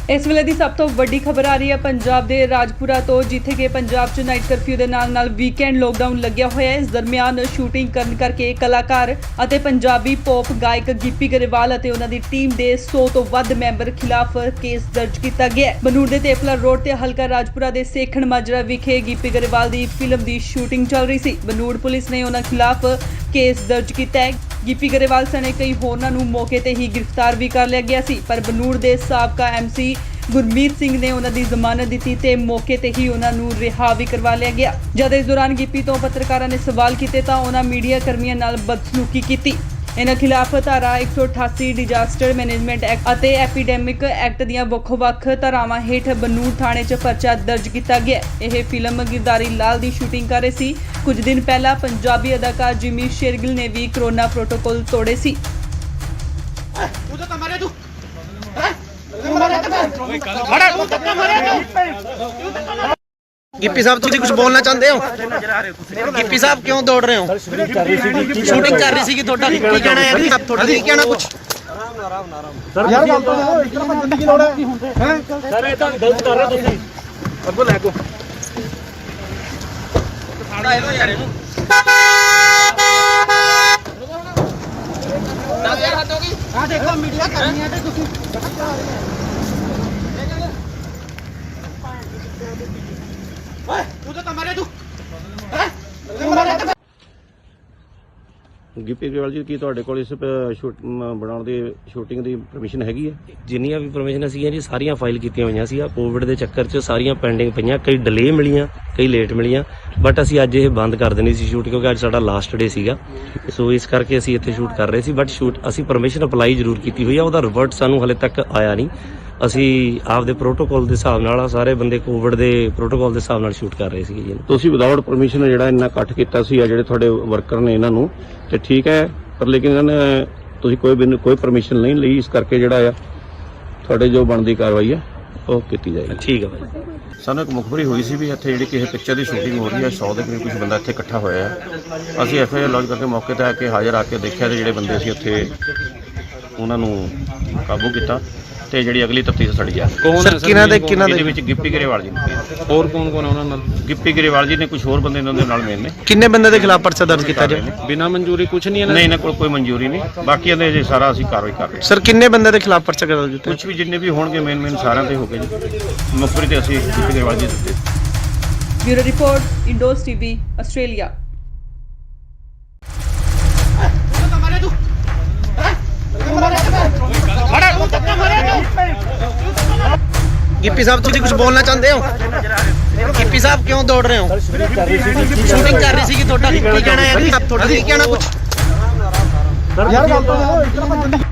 [SPEAKER 4] ਇਸ ਵੇਲੇ ਦੀ ਸਭ ਤੋਂ ਵੱਡੀ ਖਬਰ ਆ ਰਹੀ ਹੈ ਪੰਜਾਬ ਦੇ ਰਾਜਪੁਰਾ ਤੋਂ, ਜਿੱਥੇ ਕਿ ਪੰਜਾਬ 'ਚ ਨਾਈਟ ਕਰਫਿਊ ਦੇ ਨਾਲ ਵੀਕਐਂਡ ਲੋਕਡਾਊਨ ਲੱਗਿਆ ਹੋਇਆ ਹੈ। ਇਸ ਦਰਮਿਆਨ ਸ਼ੂਟਿੰਗ ਕਰਨ ਕਰਕੇ ਕਲਾਕਾਰ ਅਤੇ ਪੰਜਾਬੀ ਪੌਪ ਗਾਇਕ ਗਿੱਪੀ ਗਰੇਵਾਲ ਅਤੇ ਉਹਨਾਂ ਦੀ ਟੀਮ ਦੇ 100 ਤੋਂ ਵੱਧ ਮੈਂਬਰ ਖਿਲਾਫ ਕੇਸ ਦਰਜ ਕੀਤਾ ਗਿਆ ਹੈ। ਬਨੂੜ ਦੇ ਤੇਪਲਾ ਰੋਡ ਤੇ ਹਲਕਾ ਰਾਜਪੁਰਾ ਦੇ ਸੇਖਣ ਮਾਜਰਾ ਵਿਖੇ ਗਿੱਪੀ ਗਰੇਵਾਲ ਦੀ ਫਿਲਮ ਦੀ ਸ਼ੂਟਿੰਗ ਚੱਲ ਰਹੀ ਸੀ। ਬਨੂੜ ਪੁਲਿਸ ਨੇ ਉਹਨਾਂ ਖਿਲਾਫ ਕੇਸ ਦਰਜ ਕੀਤਾ ਹੈ। ਗਿੱਪੀ ਗਰੇਵਾਲ ਸਣੇ ਕਈ ਹੋਰਨਾਂ ਨੂੰ ਮੌਕੇ ਤੇ ਹੀ ਗ੍ਰਿਫਤਾਰ ਵੀ ਕਰ ਲਿਆ ਗਿਆ ਸੀ, ਪਰ ਬਨੂੜ ਦੇ ਸਾਬਕਾ ਐਮਸੀ ਗੁਰਮੀਤ ਸਿੰਘ ਨੇ ਉਹਨਾਂ ਦੀ ਜ਼ਮਾਨਤ ਦਿੱਤੀ ਤੇ ਮੌਕੇ ਤੇ ਹੀ ਉਹਨਾਂ ਨੂੰ ਰਿਹਾ ਵੀ ਕਰਵਾ ਲਿਆ ਗਿਆ। ਜਦ ਇਸ ਦੌਰਾਨ ਗਿੱਪੀ ਤੋਂ ਪੱਤਰਕਾਰਾਂ ਨੇ ਸਵਾਲ ਕੀਤੇ ਤਾਂ ਉਹਨਾਂ ਮੀਡੀਆ ਕਰਮੀਆਂ ਨਾਲ ਬਦਸਲੂਕੀ ਕੀਤੀ। ਇਹਨਾਂ ਖਿਲਾਫ ਧਾਰਾ 188 ਡਿਜ਼ਾਸਟਰ ਮੈਨੇਜਮੈਂਟ ਐਕਟ ਅਤੇ ਐਪੀਡੈਮਿਕ ਐਕਟ ਦੀਆਂ ਵੱਖ-ਵੱਖ ਧਾਰਾਵਾਂ ਹੇਠ ਬਨੂੜ ਥਾਣੇ 'ਚ ਪਰਚਾ ਦਰਜ ਕੀਤਾ ਗਿਆ। ਇਹ ਫਿਲਮ ਗਿਰਦਾਰੀ ਲਾਲ ਦੀ ਸ਼ੂਟਿੰਗ ਕਰ ਰਹੀ ਸੀ। ਕੁਝ ਦਿਨ ਪਹਿਲਾਂ ਪੰਜਾਬੀ ਅਦਾਕਾਰ ਜਿਮੀ ਸ਼ੇਰਗਿਲ ਨੇ ਵੀ ਕੋਰੋਨਾ ਪ੍ਰੋਟੋਕਾਲ ਤੋੜੇ ਸੀ।
[SPEAKER 1] ਗਿੱਪੀ ਸਾਹਿਬ ਤੁਸੀਂ ਕੁਝ ਬੋਲਣਾ ਚਾਹੁੰਦੇ ਹੋ? ਗਿੱਪੀ ਸਾਹਿਬ ਕਿਉਂ ਦੌੜ ਰਹੇ ਹੋ? ਸ਼ੂਟਿੰਗ ਕਰ ਰਹੀ ਸੀਗੀ ਤੁਹਾਡਾ ਕੀ ਕਹਿਣਾ ਹੈ ਜੀ? ਤੁਹਾਡਾ ਕੀ ਕਹਿਣਾ ਕੁਝ?
[SPEAKER 5] ਯਾਰ ਗੱਲ ਤਾਂ ਇਸ ਤਰ੍ਹਾਂ ਭੱਜਣ ਦੀ ਕੀ ਲੋੜ ਹੈ? ਸਰ ਇਹ ਤਾਂ ਗਲਤ ਕਰ ਰਹੇ ਤੁਸੀਂ। ਅੱਗੋਂ ਲੈ ਕੋ
[SPEAKER 1] ਫਾੜਾ ਇਹਨੂੰ ਯਾਰ ਇਹਨੂੰ 10000 ਹੱਦ ਹੋ ਗਈ। ਆ ਦੇਖੋ ਮੀਡੀਆ ਕਰਨੀ ਹੈ ਤੇ ਤੁਸੀਂ ਓਏ ਤੂੰ ਤਾਂ ਮਾਰੇ ਤੂੰ
[SPEAKER 2] ਗਿੱਪੀ ਗਰੇਵਾਲ ਜੀ, ਕੀ ਤੁਹਾਡੇ ਕੋਲ ਇਸ ਬਣਾਉਣ ਦੀ ਸ਼ੂਟਿੰਗ ਦੀ ਪਰਮਿਸ਼ਨ ਹੈਗੀ ਹੈ?
[SPEAKER 3] ਜਿੰਨੀਆਂ ਵੀ ਪਰਮਿਸ਼ਨ ਸੀਗੀਆਂ ਜੀ ਸਾਰੀਆਂ ਫਾਈਲ ਕੀਤੀਆਂ ਹੋਈਆਂ ਸੀ। ਕੋਵਿਡ ਦੇ ਚੱਕਰ 'ਚ ਸਾਰੀਆਂ ਪੈਂਡਿੰਗ ਪਈਆਂ, ਕਈ ਡਿਲੇ ਮਿਲੀਆਂ, ਕਈ ਲੇਟ ਮਿਲੀਆਂ, ਬਟ ਅਸੀਂ ਅੱਜ ਇਹ ਬੰਦ ਕਰ ਦੇਣੀ ਸੀ ਸ਼ੂਟ, ਕਿਉਂਕਿ ਅੱਜ ਸਾਡਾ ਲਾਸਟ ਡੇ ਸੀਗਾ। ਸੋ ਇਸ ਕਰਕੇ ਅਸੀਂ ਇੱਥੇ ਸ਼ੂਟ ਕਰ ਰਹੇ ਸੀ, ਬਟ ਸ਼ੂਟ ਅਸੀਂ ਪਰਮਿਸ਼ਨ ਅਪਲਾਈ ਜ਼ਰੂਰ ਕੀਤੀ ਹੋਈ ਆ, ਉਹਦਾ ਰਿਵਰਟ ਸਾਨੂੰ ਹਲੇ ਤੱਕ ਆਇਆ ਨਹੀਂ। ਅਸੀਂ ਆਪਦੇ ਪ੍ਰੋਟੋਕਾਲ ਦੇ ਹਿਸਾਬ ਨਾਲ ਸਾਰੇ ਬੰਦੇ ਕੋਵਿਡ ਦੇ ਪ੍ਰੋਟੋਕਾਲ ਦੇ ਹਿਸਾਬ ਨਾਲ ਸ਼ੂਟ ਕਰ ਰਹੇ ਸੀਗੇ ਜੀ।
[SPEAKER 2] ਤੁਸੀਂ ਵਿਦਆਊਟ ਪਰਮਿਸ਼ਨ ਜਿਹੜਾ ਇੰਨਾ ਇਕੱਠ ਕੀਤਾ ਸੀ ਆ ਜਿਹੜੇ ਤੁਹਾਡੇ ਵਰਕਰ ਨੇ ਇਹਨਾਂ ਨੂੰ, ਤੇ ਠੀਕ ਹੈ, ਪਰ ਲੇਕਿਨ ਇਹਨਾਂ ਨੇ ਤੁਸੀਂ ਕੋਈ ਪਰਮਿਸ਼ਨ ਨਹੀਂ ਲਈ, ਇਸ ਕਰਕੇ ਜਿਹੜਾ ਆ ਤੁਹਾਡੇ ਜੋ ਬਣਦੀ ਕਾਰਵਾਈ ਆ ਉਹ ਕੀਤੀ ਜਾਏਗੀ।
[SPEAKER 3] ਠੀਕ ਹੈ ਭਾਈ।
[SPEAKER 2] ਸਾਨੂੰ ਇੱਕ ਮੁਖਬਰੀ ਹੋਈ ਸੀ ਵੀ ਇੱਥੇ ਜਿਹੜੀ ਕਿਸੇ ਪਿਕਚਰ ਦੀ ਸ਼ੂਟਿੰਗ ਹੋ ਰਹੀ ਹੈ, 100 ਦੇ ਕਰੀਬ ਕੁਝ ਬੰਦਾ ਇੱਥੇ ਇਕੱਠਾ ਹੋਇਆ ਹੈ। ਅਸੀਂ ਐਫਆਈਆਰ ਲੌਜ ਕਰਕੇ ਮੌਕੇ ਤੇ ਆ ਕੇ ਹਾਜ਼ਰ ਆ ਕੇ ਦੇਖਿਆ ਤੇ ਜਿਹੜੇ ਬੰਦੇ ਸੀ ਉੱਥੇ ਉਹਨਾਂ ਨੂੰ ਕਾਬੂ ਕੀਤਾ ਤੇ ਜਿਹੜੀ ਅਗਲੀ ਤਫਤੀਸ਼ ਸੜੀ ਆ।
[SPEAKER 6] ਕੌਣ ਹੈ ਸਰ?
[SPEAKER 2] ਇਹਦੇ ਵਿੱਚ ਗਿੱਪੀ ਗਰੇਵਾਲ ਜੀ ਨੇ,
[SPEAKER 6] ਹੋਰ ਕੌਣ ਕੌਣ ਹੈ ਉਹਨਾਂ ਨਾਲ?
[SPEAKER 2] ਗਿੱਪੀ ਗਰੇਵਾਲ ਜੀ ਨੇ, ਕੁਝ ਹੋਰ ਬੰਦੇ ਇਹਨਾਂ ਦੇ ਨਾਲ ਮੇਨ ਨੇ।
[SPEAKER 1] ਕਿੰਨੇ ਬੰਦੇ ਦੇ ਖਿਲਾਫ ਪਰਚਾ ਦਰਜ ਕੀਤਾ ਜੀ?
[SPEAKER 6] ਬਿਨਾਂ ਮਨਜ਼ੂਰੀ ਕੁਝ ਨਹੀਂ ਹੈ
[SPEAKER 2] ਨਹੀਂ, ਇਹਨਾਂ ਕੋਲ ਕੋਈ ਮਨਜ਼ੂਰੀ ਨਹੀਂ, ਬਾਕੀ ਇਹਦੇ ਜੇ ਸਾਰਾ ਅਸੀਂ ਕਾਰਵਾਈ ਕਰ ਰਹੇ ਹਾਂ।
[SPEAKER 1] ਸਰ ਕਿੰਨੇ ਬੰਦੇ ਦੇ ਖਿਲਾਫ ਪਰਚਾ ਦਰਜ ਕੀਤਾ?
[SPEAKER 2] ਕੁਝ ਵੀ ਜਿੰਨੇ ਵੀ ਹੋਣਗੇ ਮੇਨ ਸਾਰਿਆਂ ਤੇ ਹੋ ਗਏ ਜੀ। ਮੁਖਬਰੀ ਤੇ ਅਸੀਂ ਗਿੱਪੀ ਗਰੇਵਾਲ ਜੀ ਦਿੱਤੇ।
[SPEAKER 4] Bureau report, Indos TV, Australia.
[SPEAKER 1] Gippy sahib ਤੁਸੀਂ ਕੁਝ ਬੋਲਣਾ ਚਾਹੁੰਦੇ ਹੋ? ਗਿੱਪੀ ਸਾਹਿਬ ਕਿਉਂ ਦੌੜ ਰਹੇ ਹੋ? ਸ਼ੂਟਿੰਗ ਕਰ ਰਹੀ ਸੀਗੀ ਤੁਹਾਡਾ ਕੀ ਕਹਿਣਾ ਹੈ ਜੀ? ਤੁਹਾਡਾ ਕੀ ਕਹਿਣਾ ਕੁਝ?
[SPEAKER 5] ਯਾਰ ਗੱਲ ਤਾਂ ਇਸ ਤਰ੍ਹਾਂ ਭੱਜਣ ਦੀ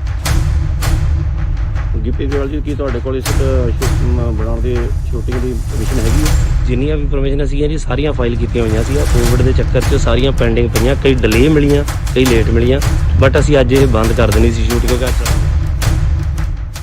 [SPEAKER 2] ਗਿੱਪੀ ਗਰੇਵਾਲ ਜੀ, ਕੀ ਤੁਹਾਡੇ ਕੋਲ ਇਸ ਬਣਾਉਣ ਦੀ ਸ਼ੂਟਿੰਗ ਦੀ ਪਰਮਿਸ਼ਨ ਹੈਗੀ ਹੈ?
[SPEAKER 3] ਜਿੰਨੀਆਂ ਵੀ ਪਰਮਿਸ਼ਨ ਸੀਗੀਆਂ ਜੀ ਸਾਰੀਆਂ ਫਾਈਲ ਕੀਤੀਆਂ ਹੋਈਆਂ ਸੀ। ਕੋਵਿਡ ਦੇ ਚੱਕਰ 'ਚ ਸਾਰੀਆਂ ਪੈਂਡਿੰਗ ਪਈਆਂ, ਕਈ ਡਿਲੇ ਮਿਲੀਆਂ, ਕਈ ਲੇਟ ਮਿਲੀਆਂ, ਬਟ ਅਸੀਂ ਅੱਜ ਇਹ ਬੰਦ ਕਰ ਦੇਣੀ ਸੀ ਸ਼ੂਟ, ਕਿਉਂਕਿ ਅੱਜ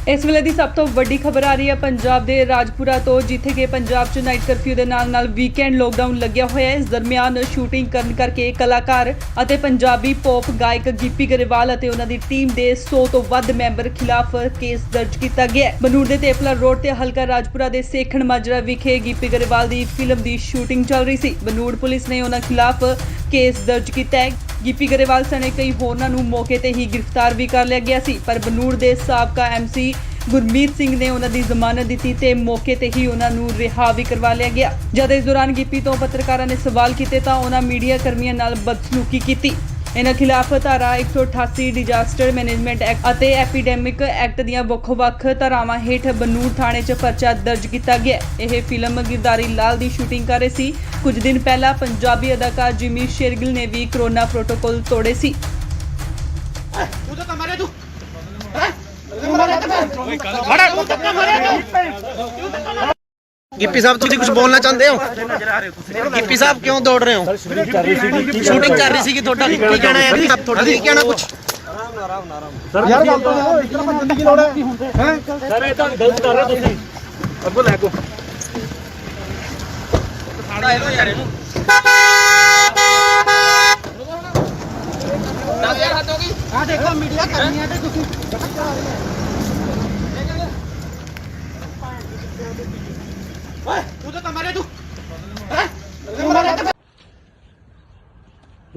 [SPEAKER 4] ਇਸ ਵੇਲੇ ਦੀ ਸਭ ਤੋਂ ਵੱਡੀ ਖਬਰ ਆ ਰਹੀ ਹੈ ਪੰਜਾਬ ਦੇ ਰਾਜਪੁਰਾ ਤੋਂ, ਜਿੱਥੇ ਕਿ ਪੰਜਾਬ 'ਚ ਨਾਈਟ ਕਰਫਿਊ ਦੇ ਨਾਲ ਵੀਕਐਂਡ ਲੋਕਡਾਊਨ ਲੱਗਿਆ ਹੋਇਆ ਹੈ। ਇਸ ਦਰਮਿਆਨ ਸ਼ੂਟਿੰਗ ਕਰਨ ਕਰਕੇ ਕਲਾਕਾਰ ਅਤੇ ਪੰਜਾਬੀ ਪੌਪ ਗਾਇਕ ਗਿੱਪੀ ਗਰੇਵਾਲ ਅਤੇ ਉਹਨਾਂ ਦੀ ਟੀਮ ਦੇ 100 ਤੋਂ ਵੱਧ ਮੈਂਬਰ ਖਿਲਾਫ ਕੇਸ ਦਰਜ ਕੀਤਾ ਗਿਆ ਹੈ। ਬਨੂੜ ਦੇ ਤੇਪਲਾ ਰੋਡ ਤੇ ਹਲਕਾ ਰਾਜਪੁਰਾ ਦੇ ਸੇਖਣ ਮਾਜਰਾ ਵਿਖੇ ਗਿੱਪੀ ਗਰੇਵਾਲ ਦੀ ਫਿਲਮ ਦੀ ਸ਼ੂਟਿੰਗ ਚੱਲ ਰਹੀ ਸੀ। ਬਨੂੜ ਪੁਲਿਸ ਨੇ ਉਹਨਾਂ ਖਿਲਾਫ ਕੇਸ ਦਰਜ ਕੀਤਾ ਹੈ। ਗਿੱਪੀ ਗਰੇਵਾਲ ਸਣੇ ਕਈ ਹੋਰਨਾਂ ਨੂੰ ਮੌਕੇ ਤੇ ਹੀ ਗ੍ਰਿਫਤਾਰ ਵੀ ਕਰ ਲਿਆ ਗਿਆ ਸੀ, ਪਰ ਬਨੂੜ ਦੇ ਸਾਬਕਾ ਐਮਸੀ ਗੁਰਮੀਤ ਸਿੰਘ ਨੇ ਉਹਨਾਂ ਦੀ ਜ਼ਮਾਨਤ ਦਿੱਤੀ ਤੇ ਮੌਕੇ ਤੇ ਹੀ ਉਹਨਾਂ ਨੂੰ ਰਿਹਾ ਵੀ ਕਰਵਾ ਲਿਆ ਗਿਆ। ਜਦ ਇਸ ਦੌਰਾਨ ਗਿੱਪੀ ਤੋਂ ਪੱਤਰਕਾਰਾਂ ਨੇ ਸਵਾਲ ਕੀਤੇ ਤਾਂ ਉਹਨਾਂ ਮੀਡੀਆ ਕਰਮੀਆਂ ਨਾਲ ਬਦਸਲੂਕੀ ਕੀਤੀ। ਇਹਨਾਂ ਖਿਲਾਫ ਧਾਰਾ 188 ਡਿਜ਼ਾਸਟਰ ਮੈਨੇਜਮੈਂਟ ਐਕਟ ਅਤੇ ਐਪੀਡੈਮਿਕ ਐਕਟ ਦੀਆਂ ਵੱਖ-ਵੱਖ ਧਾਰਾਵਾਂ ਹੇਠ ਬਨੂੜ ਥਾਣੇ 'ਚ ਪਰਚਾ ਦਰਜ ਕੀਤਾ ਗਿਆ। ਇਹ ਫਿਲਮ ਗਿਰਦਾਰੀ ਲਾਲ ਦੀ ਸ਼ੂਟਿੰਗ ਕਰ ਰਹੇ ਸੀ। ਕੁਝ ਦਿਨ ਪਹਿਲਾਂ ਪੰਜਾਬੀ ਅਦਾਕਾਰ ਜਿਮੀ ਸ਼ੇਰਗਿਲ ਨੇ ਵੀ ਕਰੋਨਾ ਪ੍ਰੋਟੋਕਾਲ ਤੋੜੇ ਸੀ।
[SPEAKER 1] ਗਿੱਪੀ ਸਾਹਿਬ ਤੁਸੀਂ ਕੁਝ ਬੋਲਣਾ ਚਾਹੁੰਦੇ ਹੋ? ਗਿੱਪੀ ਸਾਹਿਬ ਕਿਉਂ ਦੌੜ ਰਹੇ ਹੋ? ਸ਼ੂਟਿੰਗ ਕਰ ਰਹੀ ਸੀਗੀ ਤੁਹਾਡਾ ਕੀ ਕਹਿਣਾ ਹੈ ਜੀ? ਤੁਹਾਡਾ ਕੀ ਕਹਿਣਾ ਕੁਝ?
[SPEAKER 5] ਯਾਰ ਗੱਲ ਤਾਂ ਇਸ ਤਰ੍ਹਾਂ ਭੱਜਣ ਦੀ ਕੀ ਲੋੜ ਹੈ? ਸਰ ਇਹ ਤਾਂ ਗਲਤ ਕਰ ਰਹੇ ਤੁਸੀਂ। ਅੱਗੋਂ ਲੈ ਕੋ
[SPEAKER 1] ਫਾੜਾ ਇਹਨੂੰ ਯਾਰ ਇਹਨੂੰ 10000 ਹੱਦ ਹੋ ਗਈ। ਆ ਦੇਖੋ ਮੀਡੀਆ ਕਰਨੀ ਹੈ ਤੇ ਤੁਸੀਂ ਓਏ ਤੂੰ ਤਾਂ ਮਾਰੇ ਤੂੰ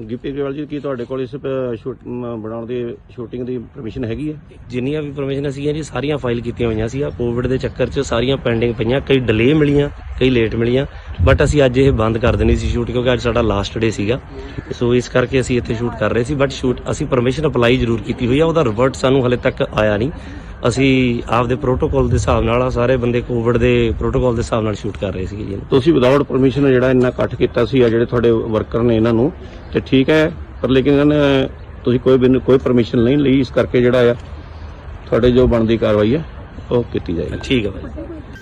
[SPEAKER 2] ਗਿੱਪੀ ਗਰੇਵਾਲ ਜੀ, ਕੀ ਤੁਹਾਡੇ ਕੋਲ ਇਸ ਬਣਾਉਣ ਦੀ ਸ਼ੂਟਿੰਗ ਦੀ ਪਰਮਿਸ਼ਨ ਹੈਗੀ ਹੈ?
[SPEAKER 3] ਜਿੰਨੀਆਂ ਵੀ ਪਰਮਿਸ਼ਨ ਸੀਗੀਆਂ ਜੀ ਸਾਰੀਆਂ ਫਾਈਲ ਕੀਤੀਆਂ ਹੋਈਆਂ ਸੀ। ਕੋਵਿਡ ਦੇ ਚੱਕਰ 'ਚ ਸਾਰੀਆਂ ਪੈਂਡਿੰਗ ਪਈਆਂ, ਕਈ ਡਿਲੇ ਮਿਲੀਆਂ, ਕਈ ਲੇਟ ਮਿਲੀਆਂ, ਬਟ ਅਸੀਂ ਅੱਜ ਇਹ ਬੰਦ ਕਰ ਦੇਣੀ ਸੀ ਸ਼ੂਟ, ਕਿਉਂਕਿ ਅੱਜ ਸਾਡਾ ਲਾਸਟ ਡੇ ਸੀਗਾ। ਸੋ ਇਸ ਕਰਕੇ ਅਸੀਂ ਇੱਥੇ ਸ਼ੂਟ ਕਰ ਰਹੇ ਸੀ, ਬਟ ਸ਼ੂਟ ਅਸੀਂ ਪਰਮਿਸ਼ਨ ਅਪਲਾਈ ਜ਼ਰੂਰ ਕੀਤੀ ਹੋਈ ਆ, ਉਹਦਾ ਰਿਵਰਟ ਸਾਨੂੰ ਹਲੇ ਤੱਕ ਆਇਆ ਨਹੀਂ। ਅਸੀਂ ਆਪਦੇ ਪ੍ਰੋਟੋਕਾਲ ਦੇ ਹਿਸਾਬ ਨਾਲ ਸਾਰੇ ਬੰਦੇ ਕੋਵਿਡ ਦੇ ਪ੍ਰੋਟੋਕਾਲ ਦੇ ਹਿਸਾਬ ਨਾਲ ਸ਼ੂਟ ਕਰ ਰਹੇ ਸੀਗੇ ਜੀ।
[SPEAKER 2] ਤੁਸੀਂ ਵਿਦਆਊਟ ਪਰਮਿਸ਼ਨ ਜਿਹੜਾ ਇੰਨਾ ਇਕੱਠ ਕੀਤਾ ਸੀ ਆ ਜਿਹੜੇ ਤੁਹਾਡੇ ਵਰਕਰ ਨੇ ਇਹਨਾਂ ਨੂੰ, ਤੇ ਠੀਕ ਹੈ, ਪਰ ਲੇਕਿਨ ਇਹਨਾਂ ਨੇ ਤੁਸੀਂ ਕੋਈ ਪਰਮਿਸ਼ਨ ਨਹੀਂ ਲਈ, ਇਸ ਕਰਕੇ ਜਿਹੜਾ ਆ ਤੁਹਾਡੇ ਜੋ ਬਣਦੀ ਕਾਰਵਾਈ ਆ ਉਹ ਕੀਤੀ ਜਾਏਗੀ।
[SPEAKER 3] ਠੀਕ ਹੈ ਭਾਈ।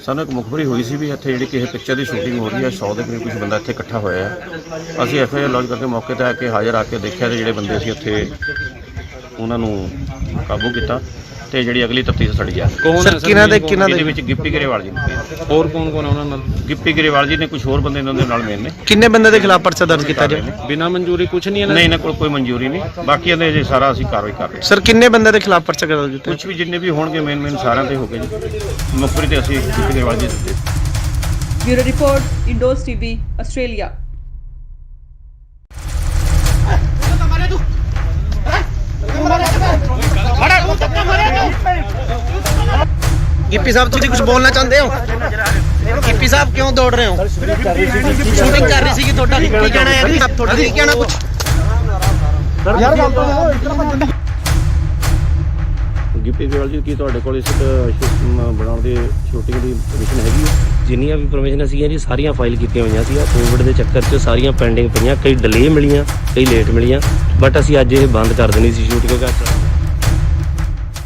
[SPEAKER 2] ਸਾਨੂੰ ਇੱਕ ਮੁਖਬਰੀ ਹੋਈ ਸੀ ਵੀ ਇੱਥੇ ਜਿਹੜੀ ਕਿਸੇ ਪਿਕਚਰ ਦੀ ਸ਼ੂਟਿੰਗ ਹੋ ਰਹੀ ਹੈ, 100 ਦੇ ਕਰੀਬ ਕੁਝ ਬੰਦਾ ਇੱਥੇ ਇਕੱਠਾ ਹੋਇਆ ਹੈ। ਅਸੀਂ ਐਫਆਈਆਰ ਲੌਜ ਕਰਕੇ ਮੌਕੇ ਤੇ ਆ ਕੇ ਹਾਜ਼ਰ ਆ ਕੇ ਦੇਖਿਆ ਤੇ ਜਿਹੜੇ ਬੰਦੇ ਸੀ ਉੱਥੇ ਉਹਨਾਂ ਨੂੰ ਕਾਬੂ ਕੀਤਾ ਤੇ ਜਿਹੜੀ ਅਗਲੀ ਤਫਤੀਸ਼ ਸਾਡੀ ਜਾ ਰਹੀ
[SPEAKER 6] ਕੌਣ
[SPEAKER 1] ਸਰ
[SPEAKER 6] ਹੈ
[SPEAKER 1] ਕਿਹਨਾਂ ਦੇ
[SPEAKER 2] ਇਹਦੇ ਵਿੱਚ ਗਿੱਪੀ ਗਰੇਵਾਲ ਜੀ ਨੇ।
[SPEAKER 6] ਹੋਰ ਕੌਣ ਕੌਣ ਆ ਉਹਨਾਂ ਨਾਲ
[SPEAKER 2] ਗਿੱਪੀ ਗਰੇਵਾਲ ਜੀ ਨੇ ਕੁਝ ਹੋਰ ਬੰਦੇ ਇਹਨਾਂ ਦੇ ਨਾਲ ਮੇਨ ਨੇ।
[SPEAKER 1] ਕਿੰਨੇ ਬੰਦੇ ਦੇ ਖਿਲਾਫ ਪਰਚਾ ਦਰਜ ਕੀਤਾ ਜਾਏ?
[SPEAKER 6] ਬਿਨਾਂ ਮਨਜ਼ੂਰੀ ਕੁਝ ਨਹੀਂ ਇਹਨਾਂ
[SPEAKER 2] ਨਹੀਂ ਇਹਨਾਂ ਕੋਲ ਕੋਈ ਮਨਜ਼ੂਰੀ ਨਹੀਂ, ਬਾਕੀ ਇਹਦੇ ਜੇ ਸਾਰਾ ਅਸੀਂ ਕਾਰਵਾਈ ਕਰ ਰਹੇ ਹਾਂ।
[SPEAKER 1] ਸਰ ਕਿੰਨੇ ਬੰਦੇ ਦੇ ਖਿਲਾਫ ਪਰਚਾ ਦਰਜ ਕੀਤਾ?
[SPEAKER 2] ਕੁਝ ਵੀ ਜਿੰਨੇ ਵੀ ਹੋਣਗੇ ਮੇਨ ਸਾਰਿਆਂ ਤੇ ਹੋ ਗਏ ਜੀ। ਮੁਖਬਰੀ ਤੇ ਅਸੀਂ ਗਿੱਪੀ ਗਰੇਵਾਲ ਜੀ ਦਿੱਤੇ।
[SPEAKER 4] Bureau report Indos TV Australia.
[SPEAKER 1] Gippy sahib ਤੁਸੀਂ ਕੁਝ ਬੋਲਣਾ ਚਾਹੁੰਦੇ ਹੋ? ਗਿੱਪੀ ਸਾਹਿਬ ਕਿਉਂ ਦੌੜ ਰਹੇ ਹੋ? ਸ਼ੂਟਿੰਗ ਕਰ ਰਹੀ ਸੀਗੀ ਤੁਹਾਡਾ ਕੀ ਕਹਿਣਾ ਹੈ? ਤੁਹਾਡਾ ਕੀ ਕਹਿਣਾ ਕੁਝ?
[SPEAKER 5] ਯਾਰ ਗੱਲ ਤਾਂ
[SPEAKER 2] ਗਿੱਪੀ ਗਰੇਵਾਲ ਜੀ ਕੀ ਤੁਹਾਡੇ ਕੋਲ ਇਸ ਬਣਾਉਣ ਦੀ ਸ਼ੂਟਿੰਗ ਦੀ ਪਰਮਿਸ਼ਨ ਹੈਗੀ ਹੈ?
[SPEAKER 3] ਜਿੰਨੀਆਂ ਵੀ ਪਰਮਿਸ਼ਨ ਸੀਗੀਆਂ ਜੀ ਸਾਰੀਆਂ ਫਾਈਲ ਕੀਤੀਆਂ ਹੋਈਆਂ ਸੀ। ਕੋਵਿਡ ਦੇ ਚੱਕਰ 'ਚ ਸਾਰੀਆਂ ਪੈਂਡਿੰਗ ਪਈਆਂ, ਕਈ ਡਿਲੇ ਮਿਲੀਆਂ, ਕਈ ਲੇਟ ਮਿਲੀਆਂ, ਬਟ ਅਸੀਂ ਅੱਜ ਇਹ ਬੰਦ ਕਰ ਦੇਣੀ ਸੀ ਸ਼ੂਟ ਕਿਉਂਕਿ ਅੱਜ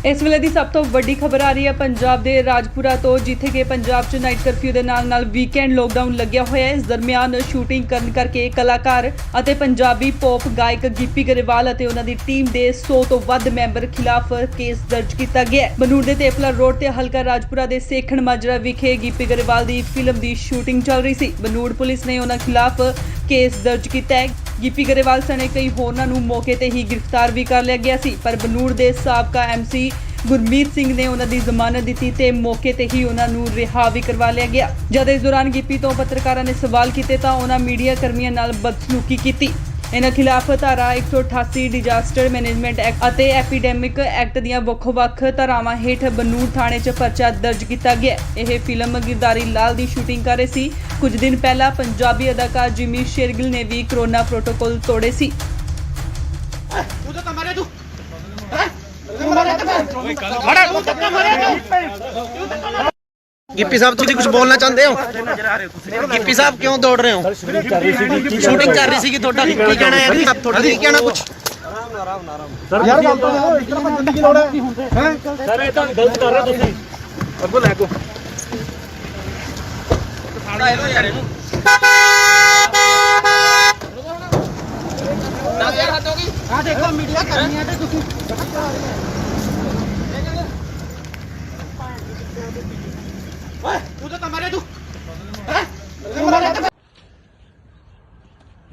[SPEAKER 4] ਇਸ ਵੇਲੇ ਦੀ ਸਭ ਤੋਂ ਵੱਡੀ ਖਬਰ ਆ ਰਹੀ ਹੈ ਪੰਜਾਬ ਦੇ ਰਾਜਪੁਰਾ ਤੋਂ, ਜਿੱਥੇ ਕਿ ਪੰਜਾਬ 'ਚ ਨਾਈਟ ਕਰਫਿਊ ਦੇ ਨਾਲ ਵੀਕਐਂਡ ਲੋਕਡਾਊਨ ਲੱਗਿਆ ਹੋਇਆ ਹੈ। ਇਸ ਦਰਮਿਆਨ ਸ਼ੂਟਿੰਗ ਕਰਨ ਕਰਕੇ ਕਲਾਕਾਰ ਅਤੇ ਪੰਜਾਬੀ ਪੌਪ ਗਾਇਕ ਗਿੱਪੀ ਗਰੇਵਾਲ ਅਤੇ ਉਹਨਾਂ ਦੀ ਟੀਮ ਦੇ 100 ਤੋਂ ਵੱਧ ਮੈਂਬਰ ਖਿਲਾਫ ਕੇਸ ਦਰਜ ਕੀਤਾ ਗਿਆ ਹੈ। ਬਨੂੜ ਦੇ ਤੇਪਲਾ ਰੋਡ ਤੇ ਹਲਕਾ ਰਾਜਪੁਰਾ ਦੇ ਸੇਖਣ ਮਾਜਰਾ ਵਿਖੇ ਗਿੱਪੀ ਗਰੇਵਾਲ ਦੀ ਫਿਲਮ ਦੀ ਸ਼ੂਟਿੰਗ ਚੱਲ ਰਹੀ ਸੀ। ਬਨੂੜ ਪੁਲਿਸ ਨੇ ਉਹਨਾਂ ਖਿਲਾਫ ਕੇਸ ਦਰਜ ਕੀਤਾ ਹੈ। ਗਿੱਪੀ ਗਰੇਵਾਲ ਸਣੇ ਕਈ ਹੋਰਨਾਂ ਨੂੰ ਮੌਕੇ ਤੇ ਹੀ ਗ੍ਰਿਫਤਾਰ ਵੀ ਕਰ ਲਿਆ ਗਿਆ ਸੀ, ਪਰ ਬਨੂੜ ਦੇ ਸਾਬਕਾ ਐਮਸੀ ਗੁਰਮੀਤ ਸਿੰਘ ਨੇ ਉਹਨਾਂ ਦੀ ਜ਼ਮਾਨਤ ਦਿੱਤੀ ਤੇ ਮੌਕੇ ਤੇ ਹੀ ਉਹਨਾਂ ਨੂੰ ਰਿਹਾ ਵੀ ਕਰਵਾ ਲਿਆ ਗਿਆ। ਜਦ ਇਸ ਦੌਰਾਨ ਗਿੱਪੀ ਤੋਂ ਪੱਤਰਕਾਰਾਂ ਨੇ ਸਵਾਲ ਕੀਤੇ ਤਾਂ ਉਹਨਾਂ ਮੀਡੀਆ ਕਰਮੀਆਂ ਨਾਲ ਬਦਸਲੂਕੀ ਕੀਤੀ। ਇਹਨਾਂ ਖਿਲਾਫ ਧਾਰਾ 188 ਡਿਜ਼ਾਸਟਰ ਮੈਨੇਜਮੈਂਟ ਐਕਟ ਅਤੇ ਐਪੀਡੈਮਿਕ ਐਕਟ ਦੀਆਂ ਵੱਖ-ਵੱਖ ਧਾਰਾਵਾਂ ਹੇਠ ਬਨੂੜ ਥਾਣੇ 'ਚ ਪਰਚਾ ਦਰਜ ਕੀਤਾ ਗਿਆ। ਇਹ ਫਿਲਮ ਗਿਰਦਾਰੀ ਲਾਲ ਦੀ ਸ਼ੂਟਿੰਗ ਕਰ ਰਹੇ ਸੀ। ਕੁਝ ਦਿਨ ਪਹਿਲਾਂ ਪੰਜਾਬੀ ਅਦਾਕਾਰ ਜਿਮੀ ਸ਼ੇਰਗਿਲ ਨੇ ਵੀ ਕਰੋਨਾ ਪ੍ਰੋਟੋਕਾਲ ਤੋੜੇ ਸੀ।
[SPEAKER 1] ਗਿੱਪੀ ਸਾਹਿਬ ਤੁਸੀਂ ਕੁਝ ਬੋਲਣਾ ਚਾਹੁੰਦੇ ਹੋ? ਗਿੱਪੀ ਸਾਹਿਬ ਕਿਉਂ ਦੌੜ ਰਹੇ ਹੋ? ਸ਼ੂਟਿੰਗ ਕਰ ਰਹੀ ਸੀਗੀ ਤੁਹਾਡਾ ਕੀ ਕਹਿਣਾ ਹੈ? ਤੁਹਾਡਾ ਕੀ ਕਹਿਣਾ ਕੁਝ?
[SPEAKER 5] ਯਾਰ ਗੱਲ ਤਾਂ ਇਸ ਤਰ੍ਹਾਂ ਭੱਜਣ ਦੀ ਲੋੜ ਹੈ? ਸਰ ਇਹ ਤਾਂ ਗਲਤ ਕਰ ਰਹੇ ਤੁਸੀਂ। ਅੱਗੋਂ ਲੈ ਕੋ ਆ ਦੇਖੋ ਮੀਡੀਆ ਕਰਨੀ ਹੈ ਤੇ ਤੁਸੀਂ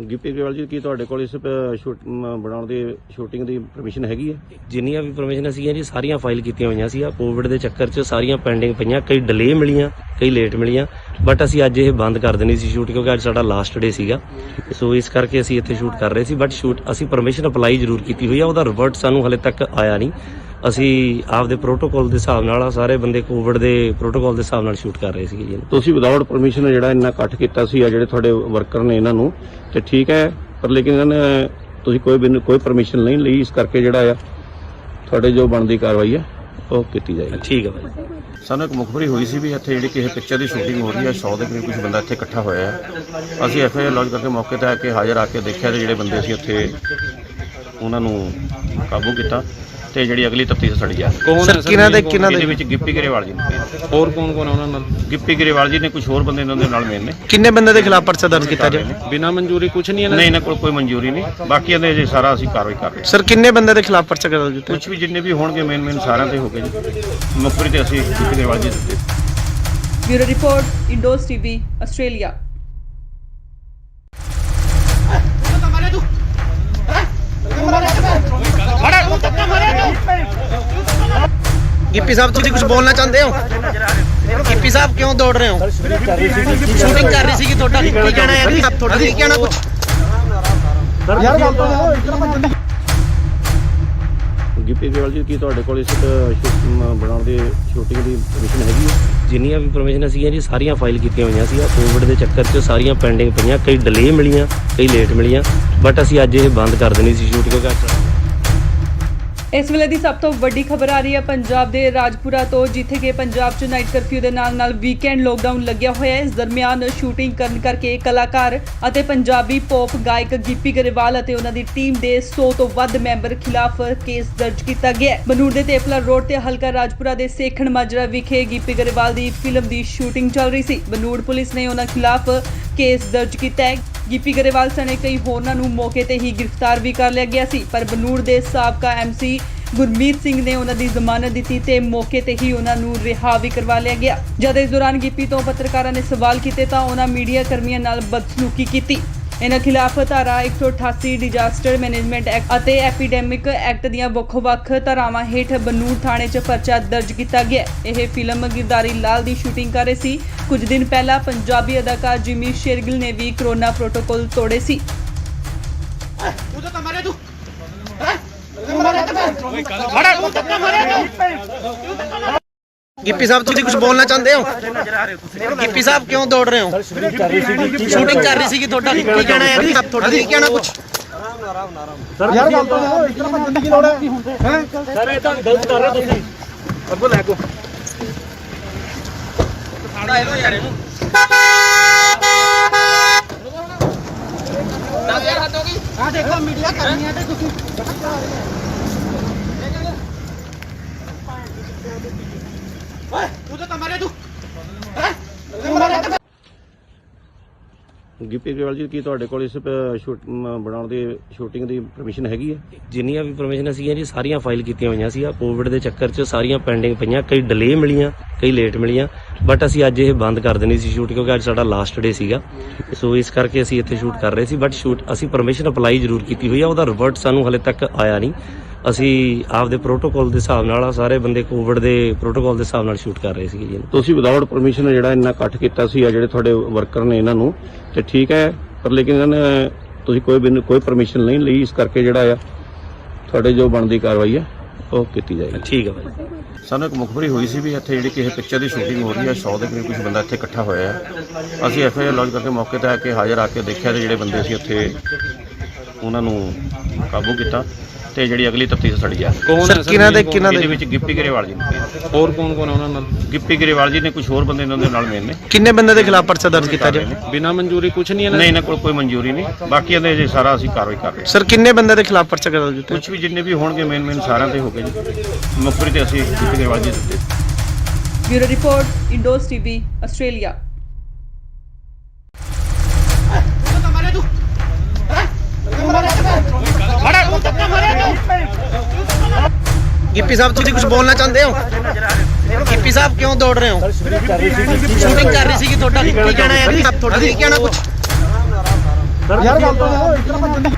[SPEAKER 2] ਗਿੱਪੀ ਗਰੇਵਾਲ ਜੀ ਕੀ ਤੁਹਾਡੇ ਕੋਲ ਇਸ ਬਣਾਉਣ ਦੀ ਸ਼ੂਟਿੰਗ ਦੀ ਪਰਮਿਸ਼ਨ ਹੈਗੀ ਹੈ?
[SPEAKER 3] ਜਿੰਨੀਆਂ ਵੀ ਪਰਮਿਸ਼ਨ ਸੀਗੀਆਂ ਜੀ ਸਾਰੀਆਂ ਫਾਈਲ ਕੀਤੀਆਂ ਹੋਈਆਂ ਸੀ। ਕੋਵਿਡ ਦੇ ਚੱਕਰ 'ਚ ਸਾਰੀਆਂ ਪੈਂਡਿੰਗ ਪਈਆਂ, ਕਈ ਡਿਲੇ ਮਿਲੀਆਂ, ਕਈ ਲੇਟ ਮਿਲੀਆਂ, ਬਟ ਅਸੀਂ ਅੱਜ ਇਹ ਬੰਦ ਕਰ ਦੇਣੀ ਸੀ ਸ਼ੂਟ ਕਿਉਂਕਿ ਅੱਜ ਸਾਡਾ ਲਾਸਟ ਡੇ ਸੀਗਾ। ਸੋ ਇਸ ਕਰਕੇ ਅਸੀਂ ਇੱਥੇ ਸ਼ੂਟ ਕਰ ਰਹੇ ਸੀ, ਬਟ ਸ਼ੂਟ ਅਸੀਂ ਪਰਮਿਸ਼ਨ ਅਪਲਾਈ ਜ਼ਰੂਰ ਕੀਤੀ ਹੋਈ ਆ, ਉਹਦਾ ਰਿਵਰਟ ਸਾਨੂੰ ਹਲੇ ਤੱਕ ਆਇਆ ਨਹੀਂ। ਅਸੀਂ ਆਪਦੇ ਪ੍ਰੋਟੋਕਾਲ ਦੇ ਹਿਸਾਬ ਨਾਲ ਸਾਰੇ ਬੰਦੇ ਕੋਵਿਡ ਦੇ ਪ੍ਰੋਟੋਕਾਲ ਦੇ ਹਿਸਾਬ ਨਾਲ ਸ਼ੂਟ ਕਰ ਰਹੇ ਸੀਗੇ ਜੀ।
[SPEAKER 2] ਤੁਸੀਂ ਵਿਦਆਊਟ ਪਰਮਿਸ਼ਨ ਜਿਹੜਾ ਇੰਨਾ ਇਕੱਠ ਕੀਤਾ ਸੀ ਆ ਜਿਹੜੇ ਤੁਹਾਡੇ ਵਰਕਰ ਨੇ ਇਹਨਾਂ ਨੂੰ, ਤੇ ਠੀਕ ਹੈ, ਪਰ ਲੇਕਿਨ ਇਹਨਾਂ ਨੇ ਤੁਸੀਂ ਕੋਈ ਪਰਮਿਸ਼ਨ ਨਹੀਂ ਲਈ, ਇਸ ਕਰਕੇ ਜਿਹੜਾ ਆ ਤੁਹਾਡੇ ਜੋ ਬਣਦੀ ਕਾਰਵਾਈ ਹੈ ਉਹ ਕੀਤੀ ਜਾਏਗੀ।
[SPEAKER 3] ਠੀਕ ਹੈ ਭਾਈ।
[SPEAKER 2] ਸਾਨੂੰ ਇੱਕ ਮੁਖਬਰੀ ਹੋਈ ਸੀ ਵੀ ਇੱਥੇ ਜਿਹੜੀ ਕਿਸੇ ਪਿਕਚਰ ਦੀ ਸ਼ੂਟਿੰਗ ਹੋ ਰਹੀ ਹੈ, 100 ਦੇ ਕਰੀਬ ਕੁਝ ਬੰਦਾ ਇੱਥੇ ਇਕੱਠਾ ਹੋਇਆ ਹੈ। ਅਸੀਂ ਐਫਆਈਆਰ ਲੌਂਚ ਕਰਕੇ ਮੌਕੇ ਤੇ ਆ ਕੇ ਹਾਜ਼ਰ ਆ ਕੇ ਦੇਖਿਆ ਤੇ ਜਿਹੜੇ ਬੰਦੇ ਸੀ ਉੱਥੇ ਉਹਨਾਂ ਨੂੰ ਕਾਬੂ ਕੀਤਾ ਤੇ ਜਿਹੜੀ ਅਗਲੀ ਤਫਤੀਸ਼ ਸਾਡੀ ਜਾ ਰਹੀ ਹੈ।
[SPEAKER 6] ਕੌਣ
[SPEAKER 1] ਸਰ ਕਿਹਨਾਂ ਦੇ
[SPEAKER 2] ਇਹਦੇ ਵਿੱਚ ਗਿੱਪੀ ਗਰੇਵਾਲ ਜੀ ਨੇ।
[SPEAKER 6] ਹੋਰ ਕੌਣ ਕੌਣ ਆ ਉਹਨਾਂ ਨਾਲ
[SPEAKER 2] ਗਿੱਪੀ ਗਰੇਵਾਲ ਜੀ ਨੇ ਕੁਝ ਹੋਰ ਬੰਦੇ ਇਹਨਾਂ ਦੇ ਨਾਲ ਮੇਨ ਨੇ।
[SPEAKER 1] ਕਿੰਨੇ ਬੰਦੇ ਦੇ ਖਿਲਾਫ ਪਰਚਾ ਦਰਜ ਕੀਤਾ ਜਾਏ?
[SPEAKER 6] ਬਿਨਾਂ ਮਨਜ਼ੂਰੀ ਕੁਝ ਨਹੀਂ ਇਹਨਾਂ
[SPEAKER 2] ਨਹੀਂ ਇਹਨਾਂ ਕੋਲ ਕੋਈ ਮਨਜ਼ੂਰੀ ਨਹੀਂ, ਬਾਕੀ ਇਹਦੇ ਜੇ ਸਾਰਾ ਅਸੀਂ ਕਾਰਵਾਈ ਕਰ ਰਹੇ ਹਾਂ।
[SPEAKER 1] ਸਰ ਕਿੰਨੇ ਬੰਦੇ ਦੇ ਖਿਲਾਫ ਪਰਚਾ ਦਰਜ ਕੀਤਾ?
[SPEAKER 2] ਕੁਝ ਵੀ ਜਿੰਨੇ ਵੀ ਹੋਣਗੇ ਮੇਨ ਸਾਰਿਆਂ ਤੇ ਹੋ ਗਏ ਜੀ। ਮੁਖਬਰੀ ਤੇ ਅਸੀਂ ਗਿੱਪੀ ਗਰੇਵਾਲ ਜੀ ਦਿੱਤੇ।
[SPEAKER 4] Bureau report Indos TV Australia.
[SPEAKER 1] Gippy sahib ਤੁਸੀਂ ਕੁਝ ਬੋਲਣਾ ਚਾਹੁੰਦੇ ਹੋ? ਗਿੱਪੀ ਸਾਹਿਬ ਕਿਉਂ ਦੌੜ ਰਹੇ ਹੋ? ਸ਼ੂਟਿੰਗ ਕਰ ਰਹੀ ਸੀਗੀ ਤੁਹਾਡਾ ਕੀ ਕਹਿਣਾ ਹੈ? ਤੁਹਾਡਾ ਕੀ ਕਹਿਣਾ ਕੁਝ?
[SPEAKER 5] ਯਾਰ ਗੱਲ ਤਾਂ ਇਸ ਤਰ੍ਹਾਂ ਭੱਜਣ ਦੀ
[SPEAKER 2] ਗਿੱਪੀ ਗਰੇਵਾਲ ਜੀ ਕੀ ਤੁਹਾਡੇ ਕੋਲ ਇਸ ਬਣਾਉਣ ਦੀ ਸ਼ੂਟਿੰਗ ਦੀ ਪਰਮਿਸ਼ਨ ਹੈਗੀ ਹੈ?
[SPEAKER 3] ਜਿੰਨੀਆਂ ਵੀ ਪਰਮਿਸ਼ਨ ਸੀਗੀਆਂ ਜੀ ਸਾਰੀਆਂ ਫਾਈਲ ਕੀਤੀਆਂ ਹੋਈਆਂ ਸੀ। ਕੋਵਿਡ ਦੇ ਚੱਕਰ 'ਚ ਸਾਰੀਆਂ ਪੈਂਡਿੰਗ ਪਈਆਂ, ਕਈ ਡਿਲੇ ਮਿਲੀਆਂ, ਕਈ ਲੇਟ ਮਿਲੀਆਂ, ਬਟ ਅਸੀਂ ਅੱਜ ਇਹ ਬੰਦ ਕਰ ਦੇਣੀ ਸੀ ਸ਼ੂਟ ਕਿਉਂਕਿ ਅੱਜ
[SPEAKER 4] ਇਸ ਵੇਲੇ ਦੀ ਸਭ ਤੋਂ ਵੱਡੀ ਖਬਰ ਆ ਰਹੀ ਹੈ ਪੰਜਾਬ ਦੇ ਰਾਜਪੁਰਾ ਤੋਂ, ਜਿੱਥੇ ਕਿ ਪੰਜਾਬ 'ਚ ਨਾਈਟ ਕਰਫਿਊ ਦੇ ਨਾਲ ਵੀਕਐਂਡ ਲੋਕਡਾਊਨ ਲੱਗਿਆ ਹੋਇਆ ਹੈ। ਇਸ ਦਰਮਿਆਨ ਸ਼ੂਟਿੰਗ ਕਰਨ ਕਰਕੇ ਕਲਾਕਾਰ ਅਤੇ ਪੰਜਾਬੀ ਪੌਪ ਗਾਇਕ ਗਿੱਪੀ ਗਰੇਵਾਲ ਅਤੇ ਉਹਨਾਂ ਦੀ ਟੀਮ ਦੇ 100 ਤੋਂ ਵੱਧ ਮੈਂਬਰ ਖਿਲਾਫ ਕੇਸ ਦਰਜ ਕੀਤਾ ਗਿਆ ਹੈ। ਬਨੂੜ ਦੇ ਤੇਪਲਾ ਰੋਡ ਤੇ ਹਲਕਾ ਰਾਜਪੁਰਾ ਦੇ ਸੇਖਣ ਮਾਜਰਾ ਵਿਖੇ ਗਿੱਪੀ ਗਰੇਵਾਲ ਦੀ ਫਿਲਮ ਦੀ ਸ਼ੂਟਿੰਗ ਚੱਲ ਰਹੀ ਸੀ। ਬਨੂੜ ਪੁਲਿਸ ਨੇ ਉਹਨਾਂ ਖਿਲਾਫ ਕੇਸ ਦਰਜ ਕੀਤਾ ਹੈ। ਗਿੱਪੀ ਗਰੇਵਾਲ ਸਣੇ ਕਈ ਹੋਰਨਾਂ ਨੂੰ ਮੌਕੇ ਤੇ ਹੀ ਗ੍ਰਿਫਤਾਰ ਵੀ ਕਰ ਲਿਆ ਗਿਆ ਸੀ, ਪਰ ਬਨੂੜ ਦੇ ਸਾਬਕਾ ਐਮਸੀ ਗੁਰਮੀਤ ਸਿੰਘ ਨੇ ਉਹਨਾਂ ਦੀ ਜ਼ਮਾਨਤ ਦਿੱਤੀ ਤੇ ਮੌਕੇ ਤੇ ਹੀ ਉਹਨਾਂ ਨੂੰ ਰਿਹਾ ਵੀ ਕਰਵਾ ਲਿਆ ਗਿਆ। ਜਦ ਇਸ ਦੌਰਾਨ ਗਿੱਪੀ ਤੋਂ ਪੱਤਰਕਾਰਾਂ ਨੇ ਸਵਾਲ ਕੀਤੇ ਤਾਂ ਉਹਨਾਂ ਮੀਡੀਆ ਕਰਮੀਆਂ ਨਾਲ ਬਦਸਲੂਕੀ ਕੀਤੀ। ਇਹਨਾਂ ਖਿਲਾਫ ਧਾਰਾ 188 ਡਿਜ਼ਾਸਟਰ ਮੈਨੇਜਮੈਂਟ ਐਕਟ ਅਤੇ ਐਪੀਡੈਮਿਕ ਐਕਟ ਦੀਆਂ ਵੱਖ-ਵੱਖ ਧਾਰਾਵਾਂ ਹੇਠ ਬਨੂੜ ਥਾਣੇ 'ਚ ਪਰਚਾ ਦਰਜ ਕੀਤਾ ਗਿਆ। ਇਹ ਫਿਲਮ ਗਿਰਦਾਰੀ ਲਾਲ ਦੀ ਸ਼ੂਟਿੰਗ ਕਰ ਰਹੇ ਸੀ। ਕੁਝ ਦਿਨ ਪਹਿਲਾਂ ਪੰਜਾਬੀ ਅਦਾਕਾਰ ਜਿਮੀ ਸ਼ੇਰਗਿਲ ਨੇ ਵੀ ਕਰੋਨਾ ਪ੍ਰੋਟੋਕਾਲ ਤੋੜੇ ਸੀ।
[SPEAKER 1] गिप्पी साहब तुम कुछ बोलना चाहते हो? गिप्पी साहब क्यों दौड़ रहे हो? शूटिंग कर रही थी ਤੁਹਾਡਾ ਕੀ ਕਹਿਣਾ ਹੈ ਜੀ? ਤੁਹਾਡਾ ਕੀ ਕਹਿਣਾ ਕੁਝ?
[SPEAKER 5] ਸਰ ਯਾਰ ਗੱਲ ਤਾਂ ਇਤਨਾ ਬੰਦੇ ਕੀ ਲੋੜ ਹੈ? ਸਰ ਇਹ ਤਾਂ ਗਲਤ ਕਰ ਰਹੇ ਹੋ ਤੁਸੀਂ। ਅੱਗੋਂ ਲੈ ਕੋ ਸਾੜਾ ਇਹੋ ਯਾਰ ਇਹਨੂੰ 10000 ਹੱਦ ਹੋ ਗਈ। ਆ ਦੇਖੋ ਮੀਡੀਆ ਕਰਨੀ ਹੈ ਤੇ ਤੁਸੀਂ ਓਏ ਤੂੰ ਤਾਂ ਮਾਰਿਆ ਤੂੰ
[SPEAKER 2] ਗਿੱਪੀ ਗਰੇਵਾਲ ਜੀ, ਕੀ ਤੁਹਾਡੇ ਕੋਲ ਇਸ ਬਣਾਉਣ ਦੀ ਸ਼ੂਟਿੰਗ ਦੀ ਪਰਮਿਸ਼ਨ ਹੈਗੀ ਹੈ?
[SPEAKER 3] ਜਿੰਨੀਆਂ ਵੀ ਪਰਮਿਸ਼ਨ ਸੀਗੀਆਂ ਜੀ ਸਾਰੀਆਂ ਫਾਈਲ ਕੀਤੀਆਂ ਹੋਈਆਂ ਸੀ। ਕੋਵਿਡ ਦੇ ਚੱਕਰ 'ਚ ਸਾਰੀਆਂ ਪੈਂਡਿੰਗ ਪਈਆਂ, ਕਈ ਡਿਲੇ ਮਿਲੀਆਂ, ਕਈ ਲੇਟ ਮਿਲੀਆਂ। ਬਟ ਅਸੀਂ ਅੱਜ ਇਹ ਬੰਦ ਕਰ ਦੇਣੀ ਸੀ ਸ਼ੂਟ, ਕਿਉਂਕਿ ਅੱਜ ਸਾਡਾ ਲਾਸਟ ਡੇ ਸੀਗਾ। ਸੋ ਇਸ ਕਰਕੇ ਅਸੀਂ ਇੱਥੇ ਸ਼ੂਟ ਕਰ ਰਹੇ ਸੀ। ਬਟ ਅਸੀਂ ਪਰਮਿਸ਼ਨ ਅਪਲਾਈ ਜ਼ਰੂਰ ਕੀਤੀ ਹੋਈ ਆ, ਉਹਦਾ ਰਿਵਰਟ ਸਾਨੂੰ ਹਲੇ ਤੱਕ ਆਇਆ ਨਹੀਂ। ਅਸੀਂ ਆਪਦੇ ਪ੍ਰੋਟੋਕਾਲ ਦੇ ਹਿਸਾਬ ਨਾਲ ਸਾਰੇ ਬੰਦੇ ਕੋਵਿਡ ਦੇ ਪ੍ਰੋਟੋਕਾਲ ਦੇ ਹਿਸਾਬ ਨਾਲ ਸ਼ੂਟ ਕਰ ਰਹੇ ਸੀਗੇ ਜੀ।
[SPEAKER 2] ਤੁਸੀਂ ਵਿਦਆਊਟ ਪਰਮਿਸ਼ਨ ਜਿਹੜਾ ਇੰਨਾ ਇਕੱਠ ਕੀਤਾ ਸੀ, ਆ ਜਿਹੜੇ ਤੁਹਾਡੇ ਵਰਕਰ ਨੇ ਇਹਨਾਂ ਨੂੰ, ਤੇ ਠੀਕ ਹੈ, ਪਰ ਲੇਕਿਨ ਇਹਨਾਂ ਨੇ ਤੁਸੀਂ ਕੋਈ ਪਰਮਿਸ਼ਨ ਨਹੀਂ ਲਈ। ਇਸ ਕਰਕੇ ਜਿਹੜਾ ਆ ਤੁਹਾਡੇ ਜੋ ਬਣਦੀ ਕਾਰਵਾਈ ਹੈ ਉਹ ਕੀਤੀ ਜਾਏਗੀ।
[SPEAKER 3] ਠੀਕ ਹੈ ਭਾਈ।
[SPEAKER 2] ਸਾਨੂੰ ਇੱਕ ਮੁਖਬਰੀ ਹੋਈ ਸੀ ਵੀ ਇੱਥੇ ਜਿਹੜੀ ਕਿਸੇ ਪਿਕਚਰ ਦੀ ਸ਼ੂਟਿੰਗ ਹੋ ਰਹੀ ਹੈ, 100 ਦੇ ਕਰੀਬ ਕੁਝ ਬੰਦਾ ਇੱਥੇ ਇਕੱਠਾ ਹੋਇਆ ਹੈ। ਅਸੀਂ ਐਫਆਈਆਰ ਲੌਂਚ ਕਰਕੇ ਮੌਕੇ ਤੇ ਆ ਕੇ ਹਾਜ਼ਰ ਆ ਕੇ ਦੇਖਿਆ ਤੇ ਜਿਹੜੇ ਬੰਦੇ ਸੀ ਉੱਥੇ ਉਹਨਾਂ ਨੂੰ ਕਾਬੂ ਕੀਤਾ ਤੇ ਜਿਹੜੀ ਅਗਲੀ ਤਫਤੀਸ਼ ਸਾਡੀ ਜਾ ਰਹੀ ਹੈ।
[SPEAKER 6] ਕੌਣ ਹੈ ਸਰ?
[SPEAKER 2] ਇਹਦੇ ਵਿੱਚ ਗਿੱਪੀ ਗਰੇਵਾਲ ਜੀ ਨੇ,
[SPEAKER 6] ਹੋਰ ਕੌਣ ਕੌਣ ਹੈ ਉਹਨਾਂ ਨਾਲ?
[SPEAKER 2] ਗਿੱਪੀ ਗਰੇਵਾਲ ਜੀ ਨੇ, ਕੁਝ ਹੋਰ ਬੰਦੇ ਇਹਨਾਂ ਦੇ ਨਾਲ ਮੇਨ ਨੇ।
[SPEAKER 1] ਕਿੰਨੇ ਬੰਦੇ ਦੇ ਖਿਲਾਫ ਪਰਚਾ ਦਰਜ ਕੀਤਾ ਜੀ?
[SPEAKER 6] ਬਿਨਾਂ ਮਨਜ਼ੂਰੀ ਕੁਝ ਨਹੀਂ
[SPEAKER 2] ਨਹੀਂ, ਇਹਨਾਂ ਕੋਲ ਕੋਈ ਮਨਜ਼ੂਰੀ ਨਹੀਂ। ਬਾਕੀ ਇਹਦੇ ਜੇ ਸਾਰਾ ਅਸੀਂ ਕਾਰਵਾਈ ਕਰ ਰਹੇ ਹਾਂ।
[SPEAKER 1] ਸਰ ਕਿੰਨੇ ਬੰਦੇ ਦੇ ਖਿਲਾਫ ਪਰਚਾ ਦਰਜ ਕੀਤਾ?
[SPEAKER 2] ਕੁਝ ਵੀ ਜਿੰਨੇ ਵੀ ਹੋਣਗੇ ਮੇਨ ਸਾਰਿਆਂ ਤੇ ਹੋ ਗਏ ਜੀ। ਮੁਖਬਰੀ ਤੇ ਅਸੀਂ ਗਿੱਪੀ ਗਰੇਵਾਲ ਜੀ ਦਿੱਤੇ।
[SPEAKER 4] Bureau report, Indos TV, Australia.
[SPEAKER 1] Gippy sahab तुम कुछ बोलना चाहते हो? गिप्पी साहब क्यों दौड़ रहे हो? शूटिंग कर रही थी ਤੁਹਾਡਾ ਕੀ ਕਹਿਣਾ ਹੈ ਜੀ? ਤੁਹਾਡਾ ਕੀ ਕਹਿਣਾ ਕੁਝ?
[SPEAKER 5] ਸਰ ਯਾਰ ਗੱਲ ਤਾਂ ਇਤਨਾ ਬੰਦੇ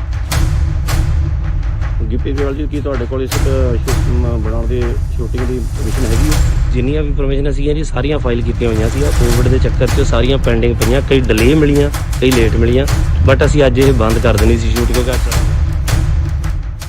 [SPEAKER 2] ਗਿੱਪੀ ਗਰੇਵਾਲ ਜੀ, ਕੀ ਤੁਹਾਡੇ ਕੋਲ ਇਸ ਬਣਾਉਣ ਦੀ ਸ਼ੂਟਿੰਗ ਦੀ ਪਰਮਿਸ਼ਨ ਹੈਗੀ ਹੈ?
[SPEAKER 3] ਜਿੰਨੀਆਂ ਵੀ ਪਰਮਿਸ਼ਨ ਸੀਗੀਆਂ ਜੀ ਸਾਰੀਆਂ ਫਾਈਲ ਕੀਤੀਆਂ ਹੋਈਆਂ ਸੀ। ਕੋਵਿਡ ਦੇ ਚੱਕਰ 'ਚ ਸਾਰੀਆਂ ਪੈਂਡਿੰਗ ਪਈਆਂ, ਕਈ ਡਿਲੇ ਮਿਲੀਆਂ, ਕਈ ਲੇਟ ਮਿਲੀਆਂ। ਬਟ ਅਸੀਂ ਅੱਜ ਇਹ ਬੰਦ ਕਰ ਦੇਣੀ ਸੀ ਸ਼ੂਟ, ਕਿਉਂਕਿ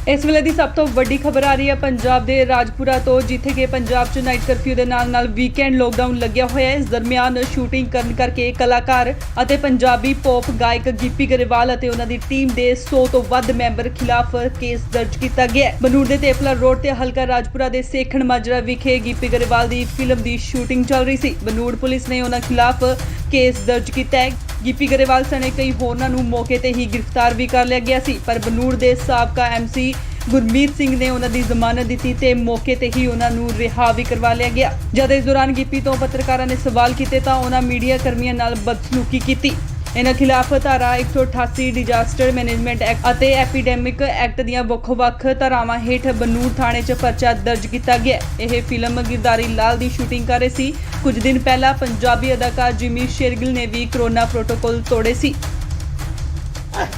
[SPEAKER 4] ਇਸ ਵੇਲੇ ਦੀ ਸਭ ਤੋਂ ਵੱਡੀ ਖਬਰ ਆ ਰਹੀ ਹੈ ਪੰਜਾਬ ਦੇ ਰਾਜਪੁਰਾ ਤੋਂ, ਜਿੱਥੇ ਕਿ ਪੰਜਾਬ 'ਚ ਨਾਈਟ ਕਰਫਿਊ ਦੇ ਨਾਲ ਵੀਕਐਂਡ ਲੋਕਡਾਊਨ ਲੱਗਿਆ ਹੋਇਆ ਹੈ। ਇਸ ਦਰਮਿਆਨ ਸ਼ੂਟਿੰਗ ਕਰਨ ਕਰਕੇ ਕਲਾਕਾਰ ਅਤੇ ਪੰਜਾਬੀ ਪੌਪ ਗਾਇਕ ਗਿੱਪੀ ਗਰੇਵਾਲ ਅਤੇ ਉਹਨਾਂ ਦੀ ਟੀਮ ਦੇ 100 ਤੋਂ ਵੱਧ ਮੈਂਬਰ ਖਿਲਾਫ ਕੇਸ ਦਰਜ ਕੀਤਾ ਗਿਆ ਹੈ। ਬਨੂੜ ਦੇ ਤੇਪਲਾ ਰੋਡ ਤੇ ਹਲਕਾ ਰਾਜਪੁਰਾ ਦੇ ਸੇਖਣ ਮਾਜਰਾ ਵਿਖੇ ਗਿੱਪੀ ਗਰੇਵਾਲ ਦੀ ਫਿਲਮ ਦੀ ਸ਼ੂਟਿੰਗ ਚੱਲ ਰਹੀ ਸੀ। ਬਨੂੜ ਪੁਲਿਸ ਨੇ ਉਹਨਾਂ ਖਿਲਾਫ ਕੇਸ ਦਰਜ ਕੀਤਾ ਹੈ। ਗਿੱਪੀ ਗਰੇਵਾਲ ਸਣੇ ਕਈ ਹੋਰਨਾਂ ਨੂੰ ਮੌਕੇ ਤੇ ਹੀ ਗ੍ਰਿਫਤਾਰ ਵੀ ਕਰ ਲਿਆ ਗਿਆ ਸੀ, ਪਰ ਬਨੂੜ ਦੇ ਸਾਬਕਾ ਐਮਸੀ ਗੁਰਮੀਤ ਸਿੰਘ ਨੇ ਉਹਨਾਂ ਦੀ ਜ਼ਮਾਨਤ ਦਿੱਤੀ ਤੇ ਮੌਕੇ ਤੇ ਹੀ ਉਹਨਾਂ ਨੂੰ ਰਿਹਾ ਵੀ ਕਰਵਾ ਲਿਆ ਗਿਆ। ਜਦ ਇਸ ਦੌਰਾਨ ਗਿੱਪੀ ਤੋਂ ਪੱਤਰਕਾਰਾਂ ਨੇ ਸਵਾਲ ਕੀਤੇ ਤਾਂ ਉਹਨਾਂ ਮੀਡੀਆ ਕਰਮੀਆਂ ਨਾਲ ਬਦਸਲੂਕੀ ਕੀਤੀ। ਇਹਨਾਂ ਖਿਲਾਫ ਧਾਰਾ 188 ਡਿਜ਼ਾਸਟਰ ਮੈਨੇਜਮੈਂਟ ਐਕਟ ਅਤੇ ਐਪੀਡੈਮਿਕ ਐਕਟ ਦੀਆਂ ਵੱਖ-ਵੱਖ ਧਾਰਾਵਾਂ ਹੇਠ ਬਨੂੜ ਥਾਣੇ 'ਚ ਪਰਚਾ ਦਰਜ ਕੀਤਾ ਗਿਆ। ਇਹ ਫਿਲਮ ਗਿਰਦਾਰੀ ਲਾਲ ਦੀ ਸ਼ੂਟਿੰਗ ਕਰ ਰਹੇ ਸੀ। ਕੁਝ ਦਿਨ ਪਹਿਲਾਂ ਪੰਜਾਬੀ ਅਦਾਕਾਰ ਜਿਮੀ ਸ਼ੇਰਗਿਲ ਨੇ ਵੀ ਕਰੋਨਾ ਪ੍ਰੋਟੋਕਾਲ ਤੋੜੇ ਸੀ।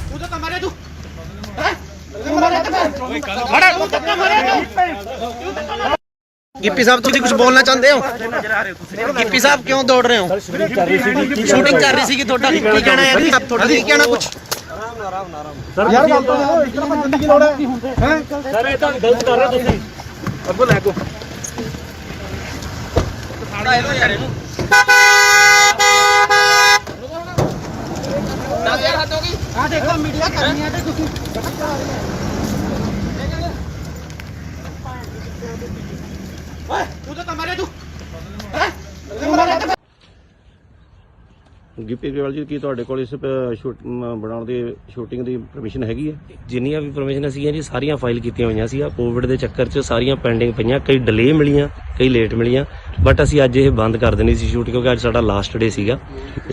[SPEAKER 5] ਤੂੰ ਤਾਂ ਮਾਰਿਆ ਤੂੰ
[SPEAKER 1] गिप्पी साहब तुम कुछ बोलना चाहते हो? गिप्पी साहब क्यों दौड़ रहे हो? शूटिंग कर रही थी ਤੁਹਾਡਾ ਕੀ ਕਹਿਣਾ ਹੈ ਜੀ? ਤੁਹਾਡਾ ਕੀ ਕਹਿਣਾ ਕੁਝ?
[SPEAKER 5] ਸਰ ਯਾਰ ਗੱਲ ਤਾਂ ਇਤਨਾ ਬੰਦੇ ਕੀ ਲੋੜ ਹੈ? ਸਰ ਇਹ ਤਾਂ ਗਲਤ ਕਰ ਰਹੇ ਹੋ ਤੁਸੀਂ। ਅੱਗੋਂ ਲੈ ਕੋ ਸਾੜਾ ਇਹੋ ਯਾਰ ਇਹਨੂੰ 10000 ਹੱਦ ਹੋ ਗਈ। ਆ ਦੇਖੋ ਮੀਡੀਆ ਕਰਨੀ ਹੈ ਤੇ ਤੁਸੀਂ ਓਏ ਤੂੰ ਤਾਂ ਮਾਰਿਆ ਤੂੰ
[SPEAKER 2] ਗਿੱਪੀ ਗਰੇਵਾਲ ਜੀ, ਕੀ ਤੁਹਾਡੇ ਕੋਲ ਇਸ ਬਣਾਉਣ ਦੀ ਸ਼ੂਟਿੰਗ ਦੀ ਪਰਮਿਸ਼ਨ ਹੈਗੀ ਹੈ?
[SPEAKER 3] ਜਿੰਨੀਆਂ ਵੀ ਪਰਮਿਸ਼ਨ ਸੀਗੀਆਂ ਜੀ ਸਾਰੀਆਂ ਫਾਈਲ ਕੀਤੀਆਂ ਹੋਈਆਂ ਸੀ। ਕੋਵਿਡ ਦੇ ਚੱਕਰ 'ਚ ਸਾਰੀਆਂ ਪੈਂਡਿੰਗ ਪਈਆਂ, ਕਈ ਡਿਲੇ ਮਿਲੀਆਂ, ਕਈ ਲੇਟ ਮਿਲੀਆਂ। ਬਟ ਅਸੀਂ ਅੱਜ ਇਹ ਬੰਦ ਕਰ ਦੇਣੀ ਸੀ ਸ਼ੂਟ, ਕਿਉਂਕਿ ਅੱਜ ਸਾਡਾ ਲਾਸਟ ਡੇ ਸੀਗਾ।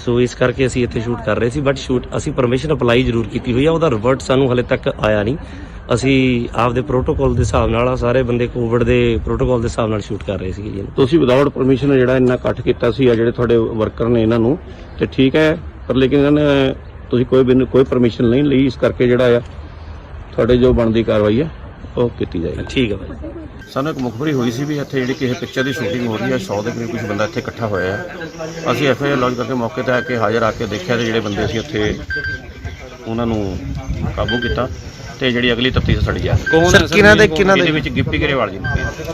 [SPEAKER 3] ਸੋ ਇਸ ਕਰਕੇ ਅਸੀਂ ਇੱਥੇ ਸ਼ੂਟ ਕਰ ਰਹੇ ਸੀ। ਬਟ ਅਸੀਂ ਪਰਮਿਸ਼ਨ ਅਪਲਾਈ ਜ਼ਰੂਰ ਕੀਤੀ ਹੋਈ ਆ, ਉਹਦਾ ਰਿਵਰਟ ਸਾਨੂੰ ਹਲੇ ਤੱਕ ਆਇਆ ਨਹੀਂ। ਅਸੀਂ ਆਪਦੇ ਪ੍ਰੋਟੋਕਾਲ ਦੇ ਹਿਸਾਬ ਨਾਲ ਸਾਰੇ ਬੰਦੇ ਕੋਵਿਡ ਦੇ ਪ੍ਰੋਟੋਕਾਲ ਦੇ ਹਿਸਾਬ ਨਾਲ ਸ਼ੂਟ ਕਰ ਰਹੇ ਸੀਗੇ ਜੀ ਇਹਨੂੰ।
[SPEAKER 2] ਤੁਸੀਂ ਵਿਦਆਊਟ ਪਰਮਿਸ਼ਨ ਜਿਹੜਾ ਇੰਨਾ ਇਕੱਠ ਕੀਤਾ ਸੀ ਆ ਜਿਹੜੇ ਤੁਹਾਡੇ ਵਰਕਰ ਨੇ ਇਹਨਾਂ ਨੂੰ ਤੇ ਠੀਕ ਹੈ, ਪਰ ਲੇਕਿਨ ਇਹਨਾਂ ਨੇ ਤੁਸੀਂ ਕੋਈ ਪਰਮਿਸ਼ਨ ਨਹੀਂ ਲਈ, ਇਸ ਕਰਕੇ ਜਿਹੜਾ ਆ ਤੁਹਾਡੇ ਜੋ ਬਣਦੀ ਕਾਰਵਾਈ ਹੈ ਉਹ ਕੀਤੀ ਜਾਏਗੀ।
[SPEAKER 3] ਠੀਕ ਹੈ ਭਾਈ।
[SPEAKER 2] ਸਾਨੂੰ ਇੱਕ ਮੁਖਬਰੀ ਹੋਈ ਸੀ ਵੀ ਇੱਥੇ ਜਿਹੜੀ ਕਿਸੇ ਪਿਕਚਰ ਦੀ ਸ਼ੂਟਿੰਗ ਹੋ ਰਹੀ ਹੈ, 100 ਦੇ ਕਰੀਬ ਕੁਝ ਬੰਦਾ ਇੱਥੇ ਇਕੱਠਾ ਹੋਇਆ ਹੈ। ਅਸੀਂ FIR ਲੌਂਚ ਕਰਕੇ ਮੌਕੇ ਤੇ ਆ ਕੇ ਹਾਜ਼ਰ ਆ ਕੇ ਦੇਖਿਆ ਤੇ ਜਿਹੜੇ ਬੰਦੇ ਸੀ ਉੱਥੇ ਉਹਨਾਂ ਨੂੰ ਕਾਬੂ ਕੀਤਾ ਤੇ ਜਿਹੜੀ ਅਗਲੀ ਤਫਤੀਸ਼ ਸਾਡੀ ਜਾ
[SPEAKER 6] ਕੌਣ ਹੈ ਸਰ?
[SPEAKER 2] ਇਹਦੇ ਵਿੱਚ ਗਿੱਪੀ ਗਰੇਵਾਲ ਜੀ ਨੇ,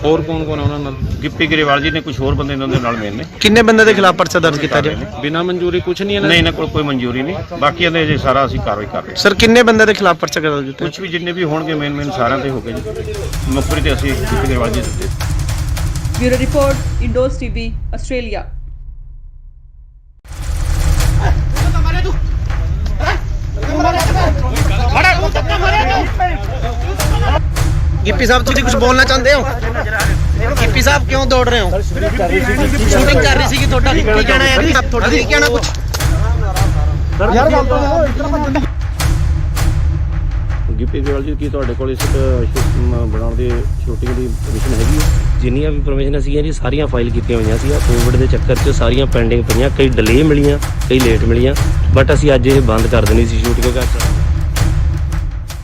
[SPEAKER 6] ਹੋਰ ਕੌਣ ਕੌਣ ਹੈ ਉਹਨਾਂ ਨਾਲ?
[SPEAKER 2] ਗਿੱਪੀ ਗਰੇਵਾਲ ਜੀ ਨੇ, ਕੁਝ ਹੋਰ ਬੰਦੇ ਇਹਨਾਂ ਦੇ ਨਾਲ ਮੇਨ ਨੇ।
[SPEAKER 1] ਕਿੰਨੇ ਬੰਦੇ ਦੇ ਖਿਲਾਫ ਪਰਚਾ ਦਰਜ ਕੀਤਾ ਜੀ?
[SPEAKER 6] ਬਿਨਾਂ ਮਨਜ਼ੂਰੀ ਕੁਝ ਨਹੀਂ ਇਹਨਾਂ
[SPEAKER 2] ਨਹੀਂ, ਇਹਨਾਂ ਕੋਲ ਕੋਈ ਮਨਜ਼ੂਰੀ ਨਹੀਂ, ਬਾਕੀ ਇਹਦੇ ਜੇ ਸਾਰਾ ਅਸੀਂ ਕਾਰਵਾਈ ਕਰ ਰਹੇ ਹਾਂ।
[SPEAKER 1] ਸਰ ਕਿੰਨੇ ਬੰਦੇ ਦੇ ਖਿਲਾਫ ਪਰਚਾ ਦਰਜ ਕੀਤਾ?
[SPEAKER 2] ਕੁਝ ਵੀ ਜਿੰਨੇ ਵੀ ਹੋਣਗੇ ਮੇਨ ਸਾਰਿਆਂ ਤੇ ਹੋ ਗਏ ਜੀ। ਮੁਖਬਰੀ ਤੇ ਅਸੀਂ ਗਿੱਪੀ ਗਰੇਵਾਲ ਜੀ ਦਿੱਤੇ।
[SPEAKER 4] Bureau report, Indos TV, Australia.
[SPEAKER 1] Gippy sahib ਤੁਸੀਂ ਕੁਝ ਬੋਲਣਾ ਚਾਹੁੰਦੇ ਹੋ? ਗਿੱਪੀ ਸਾਹਿਬ ਕਿਉਂ ਦੌੜ ਰਹੇ ਹੋ? ਸ਼ੂਟਿੰਗ ਕਰ ਰਹੀ ਸੀਗੀ, ਤੁਹਾਡਾ ਕੀ ਕਹਿਣਾ ਹੈ? ਤੁਹਾਡਾ ਕੀ ਕਹਿਣਾ ਕੁਝ?
[SPEAKER 2] ਗਿੱਪੀ ਗਰੇਵਾਲ ਜੀ, ਕੀ ਤੁਹਾਡੇ ਕੋਲ ਇਸ ਬਣਾਉਣ ਦੀ ਸ਼ੂਟਿੰਗ ਦੀ ਪਰਮਿਸ਼ਨ ਹੈਗੀ ਹੈ?
[SPEAKER 3] ਜਿੰਨੀਆਂ ਵੀ ਪਰਮਿਸ਼ਨ ਸੀਗੀਆਂ ਜੀ ਸਾਰੀਆਂ ਫਾਈਲ ਕੀਤੀਆਂ ਹੋਈਆਂ ਸੀ। ਕੋਵਿਡ ਦੇ ਚੱਕਰ 'ਚ ਸਾਰੀਆਂ ਪੈਂਡਿੰਗ ਪਈਆਂ, ਕਈ ਡਿਲੇ ਮਿਲੀਆਂ, ਕਈ ਲੇਟ ਮਿਲੀਆਂ, ਬਟ ਅਸੀਂ ਅੱਜ ਇਹ ਬੰਦ ਕਰ ਦੇਣੀ ਸੀ ਸ਼ੂਟ ਕਿਉਂਕਿ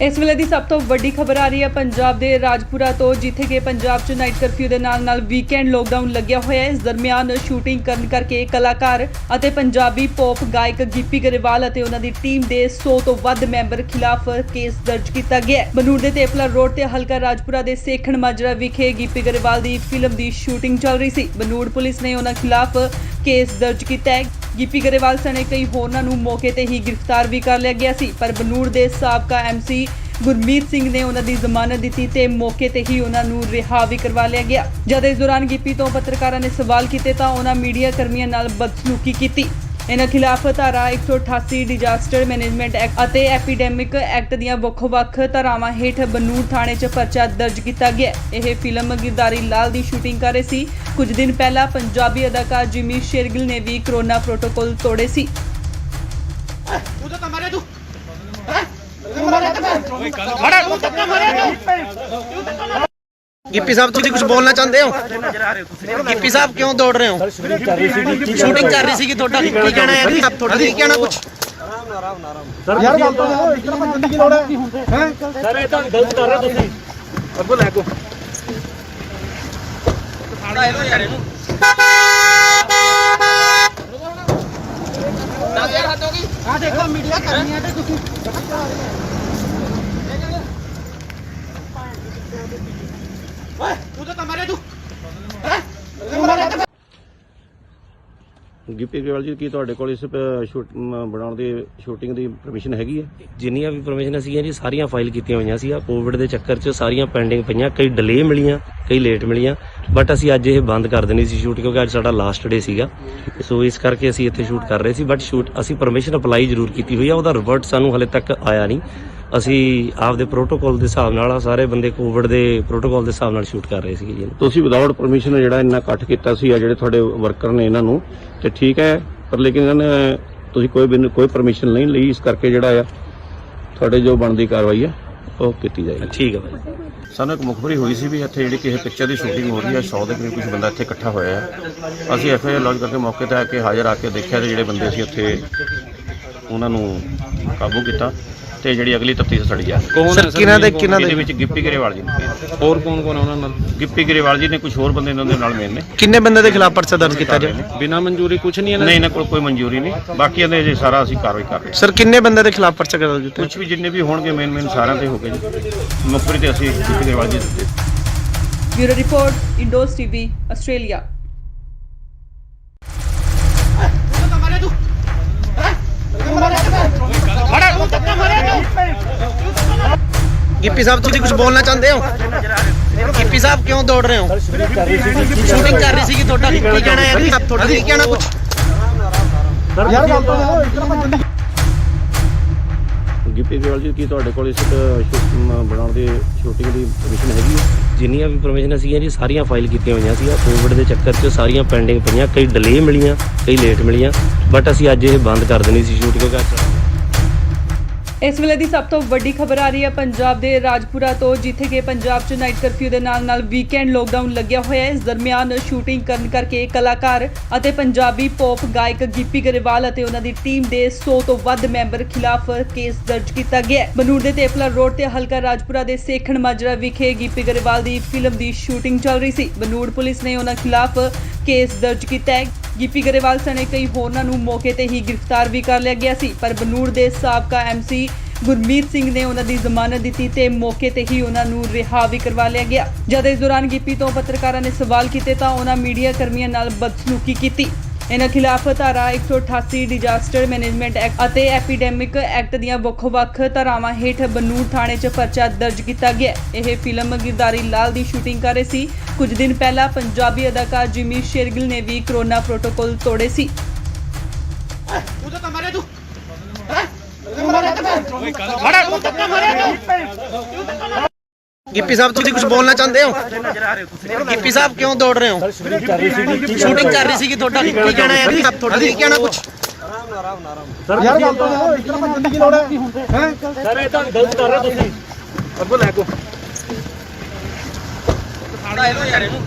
[SPEAKER 4] ਇਸ ਵੇਲੇ ਦੀ ਸਭ ਤੋਂ ਵੱਡੀ ਖਬਰ ਆ ਰਹੀ ਹੈ ਪੰਜਾਬ ਦੇ ਰਾਜਪੁਰਾ ਤੋਂ, ਜਿੱਥੇ ਕਿ ਪੰਜਾਬ 'ਚ ਨਾਈਟ ਕਰਫਿਊ ਦੇ ਨਾਲ ਵੀਕਐਂਡ ਲੋਕਡਾਊਨ ਲੱਗਿਆ ਹੋਇਆ ਹੈ। ਇਸ ਦਰਮਿਆਨ ਸ਼ੂਟਿੰਗ ਕਰਨ ਕਰਕੇ ਕਲਾਕਾਰ ਅਤੇ ਪੰਜਾਬੀ ਪੌਪ ਗਾਇਕ ਗਿੱਪੀ ਗਰੇਵਾਲ ਅਤੇ ਉਹਨਾਂ ਦੀ ਟੀਮ ਦੇ 100 ਤੋਂ ਵੱਧ ਮੈਂਬਰ ਖਿਲਾਫ ਕੇਸ ਦਰਜ ਕੀਤਾ ਗਿਆ ਹੈ। ਬਨੂੜ ਦੇ ਤੇਪਲਾ ਰੋਡ ਤੇ ਹਲਕਾ ਰਾਜਪੁਰਾ ਦੇ ਸੇਖਣ ਮਾਜਰਾ ਵਿਖੇ ਗਿੱਪੀ ਗਰੇਵਾਲ ਦੀ ਫਿਲਮ ਦੀ ਸ਼ੂਟਿੰਗ ਚੱਲ ਰਹੀ ਸੀ। ਬਨੂੜ ਪੁਲਿਸ ਨੇ ਉਹਨਾਂ ਖਿਲਾਫ ਕੇਸ ਦਰਜ ਕੀਤਾ ਹੈ। ਗਿੱਪੀ ਗਰੇਵਾਲ ਸਣੇ ਕਈ ਹੋਰਨਾਂ ਨੂੰ ਮੌਕੇ ਤੇ ਹੀ ਗ੍ਰਿਫਤਾਰ ਵੀ ਕਰ ਲਿਆ ਗਿਆ ਸੀ, ਪਰ ਬਨੂੜ ਦੇ ਸਾਬਕਾ MC ਗੁਰਮੀਤ ਸਿੰਘ ਨੇ ਉਹਨਾਂ ਦੀ ਜ਼ਮਾਨਤ ਦਿੱਤੀ ਤੇ ਮੌਕੇ ਤੇ ਹੀ ਉਹਨਾਂ ਨੂੰ ਰਿਹਾ ਵੀ ਕਰਵਾ ਲਿਆ ਗਿਆ। ਜਦ ਇਸ ਦੌਰਾਨ ਗਿੱਪੀ ਤੋਂ ਪੱਤਰਕਾਰਾਂ ਨੇ ਸਵਾਲ ਕੀਤੇ ਤਾਂ ਉਹਨਾਂ ਮੀਡੀਆ ਕਰਮੀਆਂ ਨਾਲ ਬਦਸਲੂਕੀ ਕੀਤੀ। ਇਹਨਾਂ ਖਿਲਾਫ ਧਾਰਾ 188 ਡਿਜ਼ਾਸਟਰ ਮੈਨੇਜਮੈਂਟ ਐਕਟ ਅਤੇ ਐਪੀਡੈਮਿਕ ਐਕਟ ਦੀਆਂ ਵੱਖ-ਵੱਖ ਧਾਰਾਵਾਂ ਹੇਠ ਬਨੂੜ ਥਾਣੇ 'ਚ ਪਰਚਾ ਦਰਜ ਕੀਤਾ ਗਿਆ। ਇਹ ਫਿਲਮ ਗਿਰਦਾਰੀ ਲਾਲ ਦੀ ਸ਼ੂਟਿੰਗ ਕਰ ਰਹੇ ਸੀ। ਕੁਝ ਦਿਨ ਪਹਿਲਾਂ ਪੰਜਾਬੀ ਅਦਾਕਾਰ ਜਿਮੀ ਸ਼ੇਰਗਿਲ ਨੇ ਵੀ ਕੋਰੋਨਾ ਪ੍ਰੋਟੋਕਾਲ ਤੋੜੇ ਸੀ।
[SPEAKER 1] ਗਿੱਪੀ ਸਾਹਿਬ ਤੁਸੀਂ ਕੁਝ ਬੋਲਣਾ ਚਾਹੁੰਦੇ ਹੋ? ਗਿੱਪੀ ਸਾਹਿਬ ਕਿਉਂ ਦੌੜ ਰਹੇ ਹੋ? ਸ਼ੂਟਿੰਗ ਕਰ ਰਹੀ ਸੀਗੀ, ਤੁਹਾਡਾ ਕੀ ਕਹਿਣਾ ਹੈ? ਤੁਹਾਡਾ ਕੀ ਕਹਿਣਾ ਕੁਝ?
[SPEAKER 5] ਯਾਰ ਗੱਲ ਤਾਂ ਇਤਨਾ ਭੱਜਣ ਦੀ ਲੋੜ ਹੈ? ਸਰ ਇਹ ਤਾਂ ਗਲਤ ਕਰ ਰਹੇ ਤੁਸੀਂ। ਅੱਗੋਂ ਲੈ ਕੋ ਆ ਦੇਖੋ ਮੀਡੀਆ ਕਰਨੀ ਹੈ ਤੇ ਤੁਸੀਂ ਓਏ ਤੂੰ ਤਾਂ ਮਾਰੇ ਤੂੰ
[SPEAKER 2] ਗਿੱਪੀ ਗਰੇਵਾਲ ਜੀ, ਕੀ ਤੁਹਾਡੇ ਕੋਲ ਇਸ ਬਣਾਉਣ ਦੀ ਸ਼ੂਟਿੰਗ ਦੀ ਪਰਮਿਸ਼ਨ ਹੈਗੀ ਹੈ?
[SPEAKER 3] ਜਿੰਨੀਆਂ ਵੀ ਪਰਮਿਸ਼ਨ ਸੀਗੀਆਂ ਜੀ ਸਾਰੀਆਂ ਫਾਈਲ ਕੀਤੀਆਂ ਹੋਈਆਂ ਸੀ। ਕੋਵਿਡ ਦੇ ਚੱਕਰ 'ਚ ਸਾਰੀਆਂ ਪੈਂਡਿੰਗ ਪਈਆਂ, ਕਈ ਡਿਲੇ ਮਿਲੀਆਂ, ਕਈ ਲੇਟ ਮਿਲੀਆਂ, ਬਟ ਅਸੀਂ ਅੱਜ ਇਹ ਬੰਦ ਕਰ ਦੇਣੀ ਸੀ ਸ਼ੂਟ ਕਿਉਂਕਿ ਅੱਜ ਸਾਡਾ ਲਾਸਟ ਡੇ ਸੀਗਾ। ਸੋ ਇਸ ਕਰਕੇ ਅਸੀਂ ਇੱਥੇ ਸ਼ੂਟ ਕਰ ਰਹੇ ਸੀ, ਬਟ ਅਸੀਂ ਪਰਮਿਸ਼ਨ ਅਪਲਾਈ ਜ਼ਰੂਰ ਕੀਤੀ ਹੋਈ ਆ, ਉਹਦਾ ਰਿਵਰਟ ਸਾਨੂੰ ਹਲੇ ਤੱਕ ਆਇਆ ਨਹੀਂ। ਅਸੀਂ ਆਪਦੇ ਪ੍ਰੋਟੋਕਾਲ ਦੇ ਹਿਸਾਬ ਨਾਲ ਸਾਰੇ ਬੰਦੇ ਕੋਵਿਡ ਦੇ ਪ੍ਰੋਟੋਕਾਲ ਦੇ ਹਿਸਾਬ ਨਾਲ ਸ਼ੂਟ ਕਰ ਰਹੇ ਸੀਗੇ ਜੀ।
[SPEAKER 2] ਤੁਸੀਂ ਵਿਦਆਊਟ ਪਰਮਿਸ਼ਨ ਜਿਹੜਾ ਇੰਨਾ ਇਕੱਠ ਕੀਤਾ ਸੀ ਆ ਜਿਹੜੇ ਤੁਹਾਡੇ ਵਰਕਰ ਨੇ ਇਹਨਾਂ ਨੂੰ ਤੇ ਠੀਕ ਹੈ, ਪਰ ਲੇਕਿਨ ਇਹਨਾਂ ਨੇ ਤੁਸੀਂ ਕੋਈ ਪਰਮਿਸ਼ਨ ਨਹੀਂ ਲਈ, ਇਸ ਕਰਕੇ ਜਿਹੜਾ ਆ ਤੁਹਾਡੇ ਜੋ ਬਣਦੀ ਕਾਰਵਾਈ ਹੈ ਉਹ ਕੀਤੀ ਜਾਏਗੀ।
[SPEAKER 3] ਠੀਕ ਹੈ ਭਾਈ।
[SPEAKER 2] ਸਾਨੂੰ ਇੱਕ ਮੁਖਬਰੀ ਹੋਈ ਸੀ ਵੀ ਇੱਥੇ ਜਿਹੜੀ ਕਿਸੇ ਪਿਕਚਰ ਦੀ ਸ਼ੂਟਿੰਗ ਹੋ ਰਹੀ ਹੈ, 100 ਦੇ ਕਰੀਬ ਕੁਝ ਬੰਦਾ ਇੱਥੇ ਇਕੱਠਾ ਹੋਇਆ ਹੈ। ਅਸੀਂ FIR ਲੌਂਚ ਕਰਕੇ ਮੌਕੇ ਤੇ ਆ ਕੇ ਹਾਜ਼ਰ ਆ ਕੇ ਦੇਖਿਆ ਤੇ ਜਿਹੜੇ ਬੰਦੇ ਸੀ ਉੱਥੇ ਉਹਨਾਂ ਨੂੰ ਕਾਬੂ ਕੀਤਾ ਤੇ ਜਿਹੜੀ ਅਗਲੀ ਤਫਤੀਸ਼ ਸਾਡੀ ਜਾ
[SPEAKER 6] ਕੌਣ ਹੈ
[SPEAKER 1] ਸਰ
[SPEAKER 2] ਇਹਦੇ ਵਿੱਚ ਗਿੱਪੀ ਗਰੇਵਾਲ ਜੀ ਨੇ,
[SPEAKER 6] ਹੋਰ ਕੌਣ ਕੌਣ ਹੈ ਉਹਨਾਂ ਨਾਲ?
[SPEAKER 2] ਗਿੱਪੀ ਗਰੇਵਾਲ ਜੀ ਨੇ, ਕੁਝ ਹੋਰ ਬੰਦੇ ਇਹਨਾਂ ਦੇ ਨਾਲ ਮੇਨ ਨੇ।
[SPEAKER 1] ਕਿੰਨੇ ਬੰਦੇ ਦੇ ਖਿਲਾਫ ਪਰਚਾ ਦਰਜ ਕੀਤਾ ਜੀ?
[SPEAKER 6] ਬਿਨਾਂ ਮਨਜ਼ੂਰੀ ਕੁਝ ਨਹੀਂ
[SPEAKER 2] ਨਹੀਂ, ਇਹਨਾਂ ਕੋਲ ਕੋਈ ਮਨਜ਼ੂਰੀ ਨਹੀਂ, ਬਾਕੀ ਇਹਦੇ ਜੇ ਸਾਰਾ ਅਸੀਂ ਕਾਰਵਾਈ ਕਰ ਰਹੇ ਹਾਂ।
[SPEAKER 1] ਸਰ ਕਿੰਨੇ ਬੰਦੇ ਦੇ ਖਿਲਾਫ ਪਰਚਾ ਦਰਜ ਕੀਤਾ?
[SPEAKER 2] ਕੁਝ ਵੀ ਜਿੰਨੇ ਵੀ ਹੋਣਗੇ ਮੇਨ ਸਾਰਿਆਂ ਤੇ ਹੋ ਗਏ ਜੀ। ਮੁਖਬਰੀ ਤੇ ਅਸੀਂ ਗਿੱਪੀ ਗਰੇਵਾਲ ਜੀ ਦਿੱਤੇ।
[SPEAKER 4] Bureau report, Indos TV, Australia.
[SPEAKER 1] Gippy sahib ਤੁਸੀਂ ਕੁਝ ਬੋਲਣਾ ਚਾਹੁੰਦੇ ਹੋ? ਗਿੱਪੀ ਸਾਹਿਬ ਕਿਉਂ ਦੌੜ ਰਹੇ ਹੋ? ਸ਼ੂਟਿੰਗ ਕਰ ਰਹੀ ਸੀਗੀ, ਤੁਹਾਡਾ ਕੀ ਕਹਿਣਾ ਹੈ? ਤੁਹਾਡਾ ਕੀ ਕਹਿਣਾ ਕੁਝ?
[SPEAKER 5] ਯਾਰ ਗੱਲ ਤਾਂ ਇਤਨਾ ਭੱਜਣ ਦੀ
[SPEAKER 2] ਗਿੱਪੀ ਗਰੇਵਾਲ ਜੀ, ਕੀ ਤੁਹਾਡੇ ਕੋਲ ਇਸ ਬਣਾਉਣ ਦੀ ਸ਼ੂਟਿੰਗ ਦੀ ਪਰਮਿਸ਼ਨ ਹੈਗੀ ਹੈ?
[SPEAKER 3] ਜਿੰਨੀਆਂ ਵੀ ਪਰਮਿਸ਼ਨ ਸੀਗੀਆਂ ਜੀ ਸਾਰੀਆਂ ਫਾਈਲ ਕੀਤੀਆਂ ਹੋਈਆਂ ਸੀ। ਕੋਵਿਡ ਦੇ ਚੱਕਰ 'ਚ ਸਾਰੀਆਂ ਪੈਂਡਿੰਗ ਪਈਆਂ, ਕਈ ਡਿਲੇ ਮਿਲੀਆਂ, ਕਈ ਲੇਟ ਮਿਲੀਆਂ, ਬਟ ਅਸੀਂ ਅੱਜ ਇਹ ਬੰਦ ਕਰ ਦੇਣੀ ਸੀ ਸ਼ੂਟ ਕਿਉਂਕਿ
[SPEAKER 4] ਇਸ ਵੇਲੇ ਦੀ ਸਭ ਤੋਂ ਵੱਡੀ ਖਬਰ ਆ ਰਹੀ ਹੈ ਪੰਜਾਬ ਦੇ ਰਾਜਪੁਰਾ ਤੋਂ, ਜਿੱਥੇ ਕਿ ਪੰਜਾਬ 'ਚ ਨਾਈਟ ਕਰਫਿਊ ਦੇ ਨਾਲ ਵੀਕਐਂਡ ਲੋਕਡਾਊਨ ਲੱਗਿਆ ਹੋਇਆ ਹੈ। ਇਸ ਦਰਮਿਆਨ ਸ਼ੂਟਿੰਗ ਕਰਨ ਕਰਕੇ ਕਲਾਕਾਰ ਅਤੇ ਪੰਜਾਬੀ ਪੌਪ ਗਾਇਕ ਗਿੱਪੀ ਗਰੇਵਾਲ ਅਤੇ ਉਹਨਾਂ ਦੀ ਟੀਮ ਦੇ 100 ਤੋਂ ਵੱਧ ਮੈਂਬਰ ਖਿਲਾਫ ਕੇਸ ਦਰਜ ਕੀਤਾ ਗਿਆ ਹੈ। ਬਨੂੜ ਦੇ ਤੇਪਲਾ ਰੋਡ ਤੇ ਹਲਕਾ ਰਾਜਪੁਰਾ ਦੇ ਸੇਖਣ ਮਾਜਰਾ ਵਿਖੇ ਗਿੱਪੀ ਗਰੇਵਾਲ ਦੀ ਫਿਲਮ ਦੀ ਸ਼ੂਟਿੰਗ ਚੱਲ ਰਹੀ ਸੀ। ਬਨੂੜ ਪੁਲਿਸ ਨੇ ਉਹਨਾਂ ਖਿਲਾਫ ਕੇਸ ਦਰਜ ਕੀਤਾ ਹੈ। ਗਿੱਪੀ ਗਰੇਵਾਲ ਸਣੇ ਕਈ ਹੋਰਨਾਂ ਨੂੰ ਮੌਕੇ ਤੇ ਹੀ ਗ੍ਰਿਫਤਾਰ ਵੀ ਕਰ ਲਿਆ ਗਿਆ ਸੀ, ਪਰ ਬਨੂੜ ਦੇ ਸਾਬਕਾ ਐਮਸੀ ਗੁਰਮੀਤ ਸਿੰਘ ਨੇ ਉਹਨਾਂ ਦੀ ਜ਼ਮਾਨਤ ਦਿੱਤੀ ਤੇ ਮੌਕੇ ਤੇ ਹੀ ਉਹਨਾਂ ਨੂੰ ਰਿਹਾ ਵੀ ਕਰਵਾ ਲਿਆ ਗਿਆ। ਜਦ ਇਸ ਦੌਰਾਨ ਗਿੱਪੀ ਤੋਂ ਪੱਤਰਕਾਰਾਂ ਨੇ ਸਵਾਲ ਕੀਤੇ ਤਾਂ ਉਹਨਾਂ ਮੀਡੀਆ ਕਰਮੀਆਂ ਨਾਲ ਬਦਸਲੂਕੀ ਕੀਤੀ। ਇਹਨਾਂ ਖਿਲਾਫ ਧਾਰਾ 188 ਡਿਜ਼ਾਸਟਰ ਮੈਨੇਜਮੈਂਟ ਐਕਟ ਅਤੇ ਐਪੀਡੈਮਿਕ ਐਕਟ ਦੀਆਂ ਵੱਖ-ਵੱਖ ਧਾਰਾਵਾਂ ਹੇਠ ਬਨੂੜ ਥਾਣੇ 'ਚ ਪਰਚਾ ਦਰਜ ਕੀਤਾ ਗਿਆ। ਇਹ ਫਿਲਮ ਗਿਰਦਾਰੀ ਲਾਲ ਦੀ ਸ਼ੂਟਿੰਗ ਕਰ ਰਹੇ ਸੀ। ਕੁਝ ਦਿਨ ਪਹਿਲਾਂ ਪੰਜਾਬੀ ਅਦਾਕਾਰ ਜਿਮੀ ਸ਼ੇਰਗਿਲ ਨੇ ਵੀ ਕੋਰੋਨਾ ਪ੍ਰੋਟੋਕਾਲ ਤੋੜੇ ਸੀ।
[SPEAKER 1] गिप्पी साहब तुम कुछ बोलना चाहते हो? गिप्पी साहब क्यों दौड़ रहे हो? शूटिंग कर रही थी ਤੁਹਾਡਾ ਕੀ ਕਹਿਣਾ ਹੈ ਜੀ? ਤੁਹਾਡਾ ਕੀ ਕਹਿਣਾ ਕੁਝ?
[SPEAKER 5] ਯਾਰ ਗੱਲ ਤਾਂ ਇਸ ਤਰ੍ਹਾਂ ਭੱਜਣ ਦੀ ਕੀ ਲੋੜ ਹੈ? ਸਰ ਇਹ ਤਾਂ ਗਲਤ ਕਰ ਰਹੇ ਤੁਸੀਂ। ਅੱਗੋ ਲੈ ਕੋ ਸਾੜਾ ਇਹਨੂੰ ਯਾਰ ਇਹਨੂੰ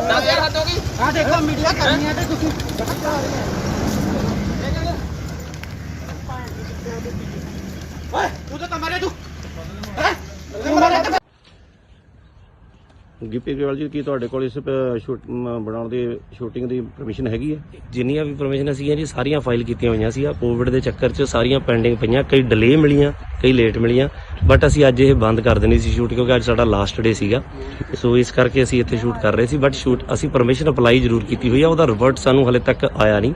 [SPEAKER 5] 10000 ਹੱਦ ਹੋ ਗਈ। ਆ ਦੇਖੋ ਮੀਡੀਆ ਕਰਨੀ ਹੈ ਤੇ ਤੁਸੀਂ ਓਏ ਤੂੰ ਤਾਂ ਮਾਰੇ ਤੂੰ
[SPEAKER 2] ਗਿੱਪੀ ਗਰੇਵਾਲ ਜੀ, ਕੀ ਤੁਹਾਡੇ ਕੋਲ ਇਸ ਬਣਾਉਣ ਦੀ ਸ਼ੂਟਿੰਗ ਦੀ ਪਰਮਿਸ਼ਨ ਹੈਗੀ ਹੈ?
[SPEAKER 3] ਜਿੰਨੀਆਂ ਵੀ ਪਰਮਿਸ਼ਨ ਸੀਗੀਆਂ ਜੀ ਸਾਰੀਆਂ ਫਾਈਲ ਕੀਤੀਆਂ ਹੋਈਆਂ ਸੀ। ਕੋਵਿਡ ਦੇ ਚੱਕਰ 'ਚ ਸਾਰੀਆਂ ਪੈਂਡਿੰਗ ਪਈਆਂ, ਕਈ ਡਿਲੇ ਮਿਲੀਆਂ, ਕਈ ਲੇਟ ਮਿਲੀਆਂ, ਬਟ ਅਸੀਂ ਅੱਜ ਇਹ ਬੰਦ ਕਰ ਦੇਣੀ ਸੀ ਸ਼ੂਟ, ਕਿਉਂਕਿ ਅੱਜ ਸਾਡਾ ਲਾਸਟ ਡੇ ਸੀਗਾ। ਸੋ ਇਸ ਕਰਕੇ ਅਸੀਂ ਇੱਥੇ ਸ਼ੂਟ ਕਰ ਰਹੇ ਸੀ, ਬਟ ਅਸੀਂ ਪਰਮਿਸ਼ਨ ਅਪਲਾਈ ਜ਼ਰੂਰ ਕੀਤੀ ਹੋਈ ਆ, ਉਹਦਾ ਰਿਵਰਟ ਸਾਨੂੰ ਹਲੇ ਤੱਕ ਆਇਆ ਨਹੀਂ।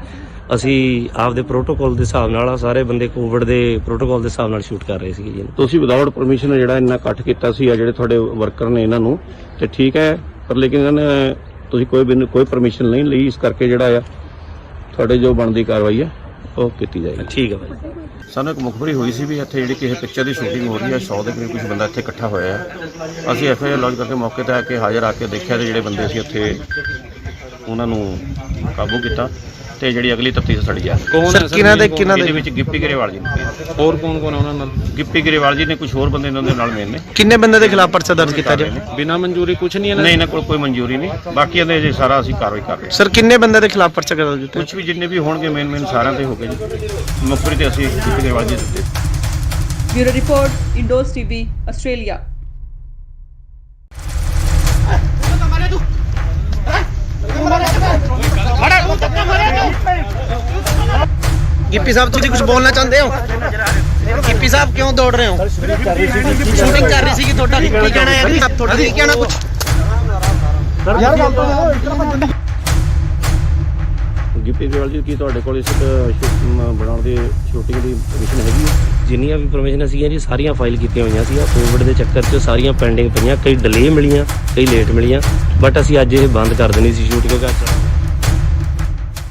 [SPEAKER 3] ਅਸੀਂ ਆਪਦੇ ਪ੍ਰੋਟੋਕਾਲ ਦੇ ਹਿਸਾਬ ਨਾਲ ਸਾਰੇ ਬੰਦੇ ਕੋਵਿਡ ਦੇ ਪ੍ਰੋਟੋਕਾਲ ਦੇ ਹਿਸਾਬ ਨਾਲ ਸ਼ੂਟ ਕਰ ਰਹੇ ਸੀਗੇ ਜੀ।
[SPEAKER 2] ਤੁਸੀਂ ਵਿਦਆਊਟ ਪਰਮਿਸ਼ਨ ਜਿਹੜਾ ਇੰਨਾ ਇਕੱਠ ਕੀਤਾ ਸੀ ਆ ਜਿਹੜੇ ਤੁਹਾਡੇ ਵਰਕਰ ਨੇ ਇਹਨਾਂ ਨੂੰ, ਤੇ ਠੀਕ ਹੈ, ਪਰ ਲੇਕਿਨ ਇਹਨਾਂ ਨੇ ਤੁਸੀਂ ਕੋਈ ਪਰਮਿਸ਼ਨ ਨਹੀਂ ਲਈ, ਇਸ ਕਰਕੇ ਜਿਹੜਾ ਆ ਤੁਹਾਡੇ ਜੋ ਬਣਦੀ ਕਾਰਵਾਈ ਹੈ ਉਹ ਕੀਤੀ ਜਾਏਗੀ।
[SPEAKER 3] ਠੀਕ ਹੈ ਭਾਈ।
[SPEAKER 2] ਸਾਨੂੰ ਇੱਕ ਮੁਖਬਰੀ ਹੋਈ ਸੀ ਵੀ ਇੱਥੇ ਜਿਹੜੀ ਕਿਸੇ ਪਿਕਚਰ ਦੀ ਸ਼ੂਟਿੰਗ ਹੋ ਰਹੀ ਹੈ, 100 ਦੇ ਕਰੀਬ ਕੁਝ ਬੰਦਾ ਇੱਥੇ ਇਕੱਠਾ ਹੋਇਆ ਹੈ। ਅਸੀਂ ਐਫਆਈਆਰ ਲੌਂਚ ਕਰਕੇ ਮੌਕੇ ਤੇ ਆ ਕੇ ਹਾਜ਼ਰ ਆ ਕੇ ਦੇਖਿਆ ਤੇ ਜਿਹੜੇ ਬੰਦੇ ਸੀ ਉੱਥੇ ਉਹਨਾਂ ਨੂੰ ਕਾਬੂ ਕੀਤਾ ਤੇ ਜਿਹੜੀ ਅਗਲੀ ਤਫਤੀਸ਼ ਸੜੀ ਆ।
[SPEAKER 6] ਕੌਣ ਹੈ
[SPEAKER 1] ਕਿਹਨਾਂ ਦੇ
[SPEAKER 2] ਇਹਦੇ ਵਿੱਚ ਗਿੱਪੀ ਗਰੇਵਾਲ ਜੀ ਨੇ,
[SPEAKER 6] ਹੋਰ ਕੌਣ ਕੌਣ ਆ ਉਹਨਾਂ ਨਾਲ?
[SPEAKER 2] ਗਿੱਪੀ ਗਰੇਵਾਲ ਜੀ ਨੇ, ਕੁਝ ਹੋਰ ਬੰਦੇ ਇਹਨਾਂ ਦੇ ਨਾਲ ਮੇਨ ਨੇ।
[SPEAKER 1] ਕਿੰਨੇ ਬੰਦੇ ਦੇ ਖਿਲਾਫ ਪਰਚਾ ਦਰਜ ਕੀਤਾ ਜੀ?
[SPEAKER 6] ਬਿਨਾਂ ਮਨਜ਼ੂਰੀ ਕੁਝ ਨਹੀਂ
[SPEAKER 2] ਨਹੀਂ, ਇਹਨਾਂ ਕੋਲ ਕੋਈ ਮਨਜ਼ੂਰੀ ਨਹੀਂ, ਬਾਕੀ ਇਹਦੇ ਜੇ ਸਾਰਾ ਅਸੀਂ ਕਾਰਵਾਈ ਕਰ ਰਹੇ ਹਾਂ।
[SPEAKER 1] ਸਰ ਕਿੰਨੇ ਬੰਦੇ ਦੇ ਖਿਲਾਫ ਪਰਚਾ ਦਰਜ ਕੀਤਾ?
[SPEAKER 2] ਕੁਝ ਵੀ ਜਿੰਨੇ ਵੀ ਹੋਣਗੇ ਮੇਨ ਸਾਰਿਆਂ ਤੇ ਹੋ ਗਏ ਜੀ। ਮੁਖਬਰੀ ਤੇ ਅਸੀਂ ਗਿੱਪੀ ਗਰੇਵਾਲ ਜੀ ਦਿੱਤੇ।
[SPEAKER 4] Bureau report, Indos TV, Australia.
[SPEAKER 1] Gippy sahab तुम कुछ बोलना चाहते हो? गिप्पी साहब क्यों दौड़ रहे हो? शूटिंग कर रही थी ਤੁਹਾਡਾ ਕੀ ਕਹਿਣਾ ਹੈ ਜੀ? ਤੁਹਾਡਾ ਕੀ ਕਹਿਣਾ ਕੁਝ?
[SPEAKER 5] ਯਾਰ ਗੱਲ ਤਾਂ ਇਸ ਤਰ੍ਹਾਂ ਭੱਜਣ ਦੀ
[SPEAKER 2] ਗਿੱਪੀ ਗਰੇਵਾਲ ਜੀ, ਕੀ ਤੁਹਾਡੇ ਕੋਲ ਇਸ ਬਣਾਉਣ ਦੀ ਸ਼ੂਟਿੰਗ ਦੀ ਪਰਮਿਸ਼ਨ ਹੈਗੀ ਹੈ?
[SPEAKER 3] ਜਿੰਨੀਆਂ ਵੀ ਪਰਮਿਸ਼ਨ ਸੀਗੀਆਂ ਜੀ ਸਾਰੀਆਂ ਫਾਈਲ ਕੀਤੀਆਂ ਹੋਈਆਂ ਸੀ। ਕੋਵਿਡ ਦੇ ਚੱਕਰ 'ਚ ਸਾਰੀਆਂ ਪੈਂਡਿੰਗ ਪਈਆਂ, ਕਈ ਡਿਲੇ ਮਿਲੀਆਂ, ਕਈ ਲੇਟ ਮਿਲੀਆਂ, ਬਟ ਅਸੀਂ ਅੱਜ ਇਹ ਬੰਦ ਕਰ ਦੇਣੀ ਸੀ ਸ਼ੂਟ, ਕਿਉਂਕਿ ਅੱਜ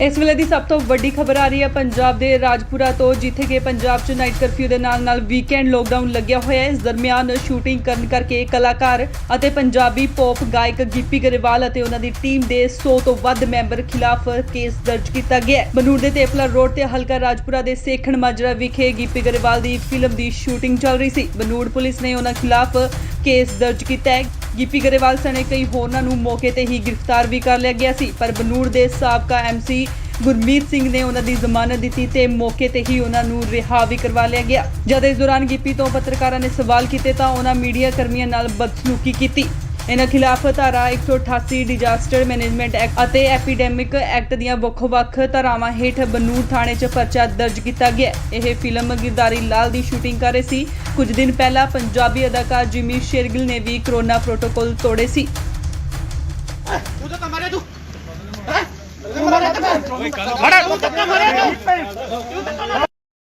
[SPEAKER 4] ਇਸ ਵੇਲੇ ਦੀ ਸਭ ਤੋਂ ਵੱਡੀ ਖਬਰ ਆ ਰਹੀ ਹੈ ਪੰਜਾਬ ਦੇ ਰਾਜਪੁਰਾ ਤੋਂ, ਜਿੱਥੇ ਕਿ ਪੰਜਾਬ 'ਚ ਨਾਈਟ ਕਰਫਿਊ ਦੇ ਨਾਲ ਵੀਕਐਂਡ ਲੋਕਡਾਊਨ ਲੱਗਿਆ ਹੋਇਆ ਹੈ। ਇਸ ਦਰਮਿਆਨ ਸ਼ੂਟਿੰਗ ਕਰਨ ਕਰਕੇ ਕਲਾਕਾਰ ਅਤੇ ਪੰਜਾਬੀ ਪੌਪ ਗਾਇਕ ਗਿੱਪੀ ਗਰੇਵਾਲ ਅਤੇ ਉਹਨਾਂ ਦੀ ਟੀਮ ਦੇ 100 ਤੋਂ ਵੱਧ ਮੈਂਬਰ ਖਿਲਾਫ ਕੇਸ ਦਰਜ ਕੀਤਾ ਗਿਆ ਹੈ। ਬਨੂੜ ਦੇ ਤੇਪਲਾ ਰੋਡ ਤੇ ਹਲਕਾ ਰਾਜਪੁਰਾ ਦੇ ਸੇਖਣ ਮਾਜਰਾ ਵਿਖੇ ਗਿੱਪੀ ਗਰੇਵਾਲ ਦੀ ਫਿਲਮ ਦੀ ਸ਼ੂਟਿੰਗ ਚੱਲ ਰਹੀ ਸੀ। ਬਨੂੜ ਪੁਲਿਸ ਨੇ ਉਹਨਾਂ ਖਿਲਾਫ ਕੇਸ ਦਰਜ ਕੀਤਾ ਹੈ। ਗਿੱਪੀ ਗਰੇਵਾਲ ਸਣੇ ਕਈ ਹੋਰਨਾਂ ਨੂੰ ਮੌਕੇ ਤੇ ਹੀ ਗ੍ਰਿਫਤਾਰ ਵੀ ਕਰ ਲਿਆ ਗਿਆ ਸੀ, ਪਰ ਬਨੂੜ ਦੇ ਸਾਬਕਾ ਐਮਸੀ ਗੁਰਮੀਤ ਸਿੰਘ ਨੇ ਉਹਨਾਂ ਦੀ ਜ਼ਮਾਨਤ ਦਿੱਤੀ ਤੇ ਮੌਕੇ ਤੇ ਹੀ ਉਹਨਾਂ ਨੂੰ ਰਿਹਾ ਵੀ ਕਰਵਾ ਲਿਆ ਗਿਆ। ਜਦ ਇਸ ਦੌਰਾਨ ਗਿੱਪੀ ਤੋਂ ਪੱਤਰਕਾਰਾਂ ਨੇ ਸਵਾਲ ਕੀਤੇ ਤਾਂ ਉਹਨਾਂ ਮੀਡੀਆ ਕਰਮੀਆਂ ਨਾਲ ਬਦਸਲੂਕੀ ਕੀਤੀ। ਇਹਨਾਂ ਖਿਲਾਫ ਧਾਰਾ 188 ਡਿਜ਼ਾਸਟਰ ਮੈਨੇਜਮੈਂਟ ਐਕਟ ਅਤੇ ਐਪੀਡੈਮਿਕ ਐਕਟ ਦੀਆਂ ਵੱਖ-ਵੱਖ ਧਾਰਾਵਾਂ ਹੇਠ ਬਨੂੜ ਥਾਣੇ 'ਚ ਪਰਚਾ ਦਰਜ ਕੀਤਾ ਗਿਆ। ਇਹ ਫਿਲਮ ਗਿਰਦਾਰੀ ਲਾਲ ਦੀ ਸ਼ੂਟਿੰਗ ਕਰ ਰਹੇ ਸੀ। ਕੁਝ ਦਿਨ ਪਹਿਲਾਂ ਪੰਜਾਬੀ ਅਦਾਕਾਰ ਜਿਮੀ ਸ਼ੇਰਗਿਲ ਨੇ ਵੀ ਕੋਰੋਨਾ ਪ੍ਰੋਟੋਕਾਲ ਤੋੜੇ ਸੀ।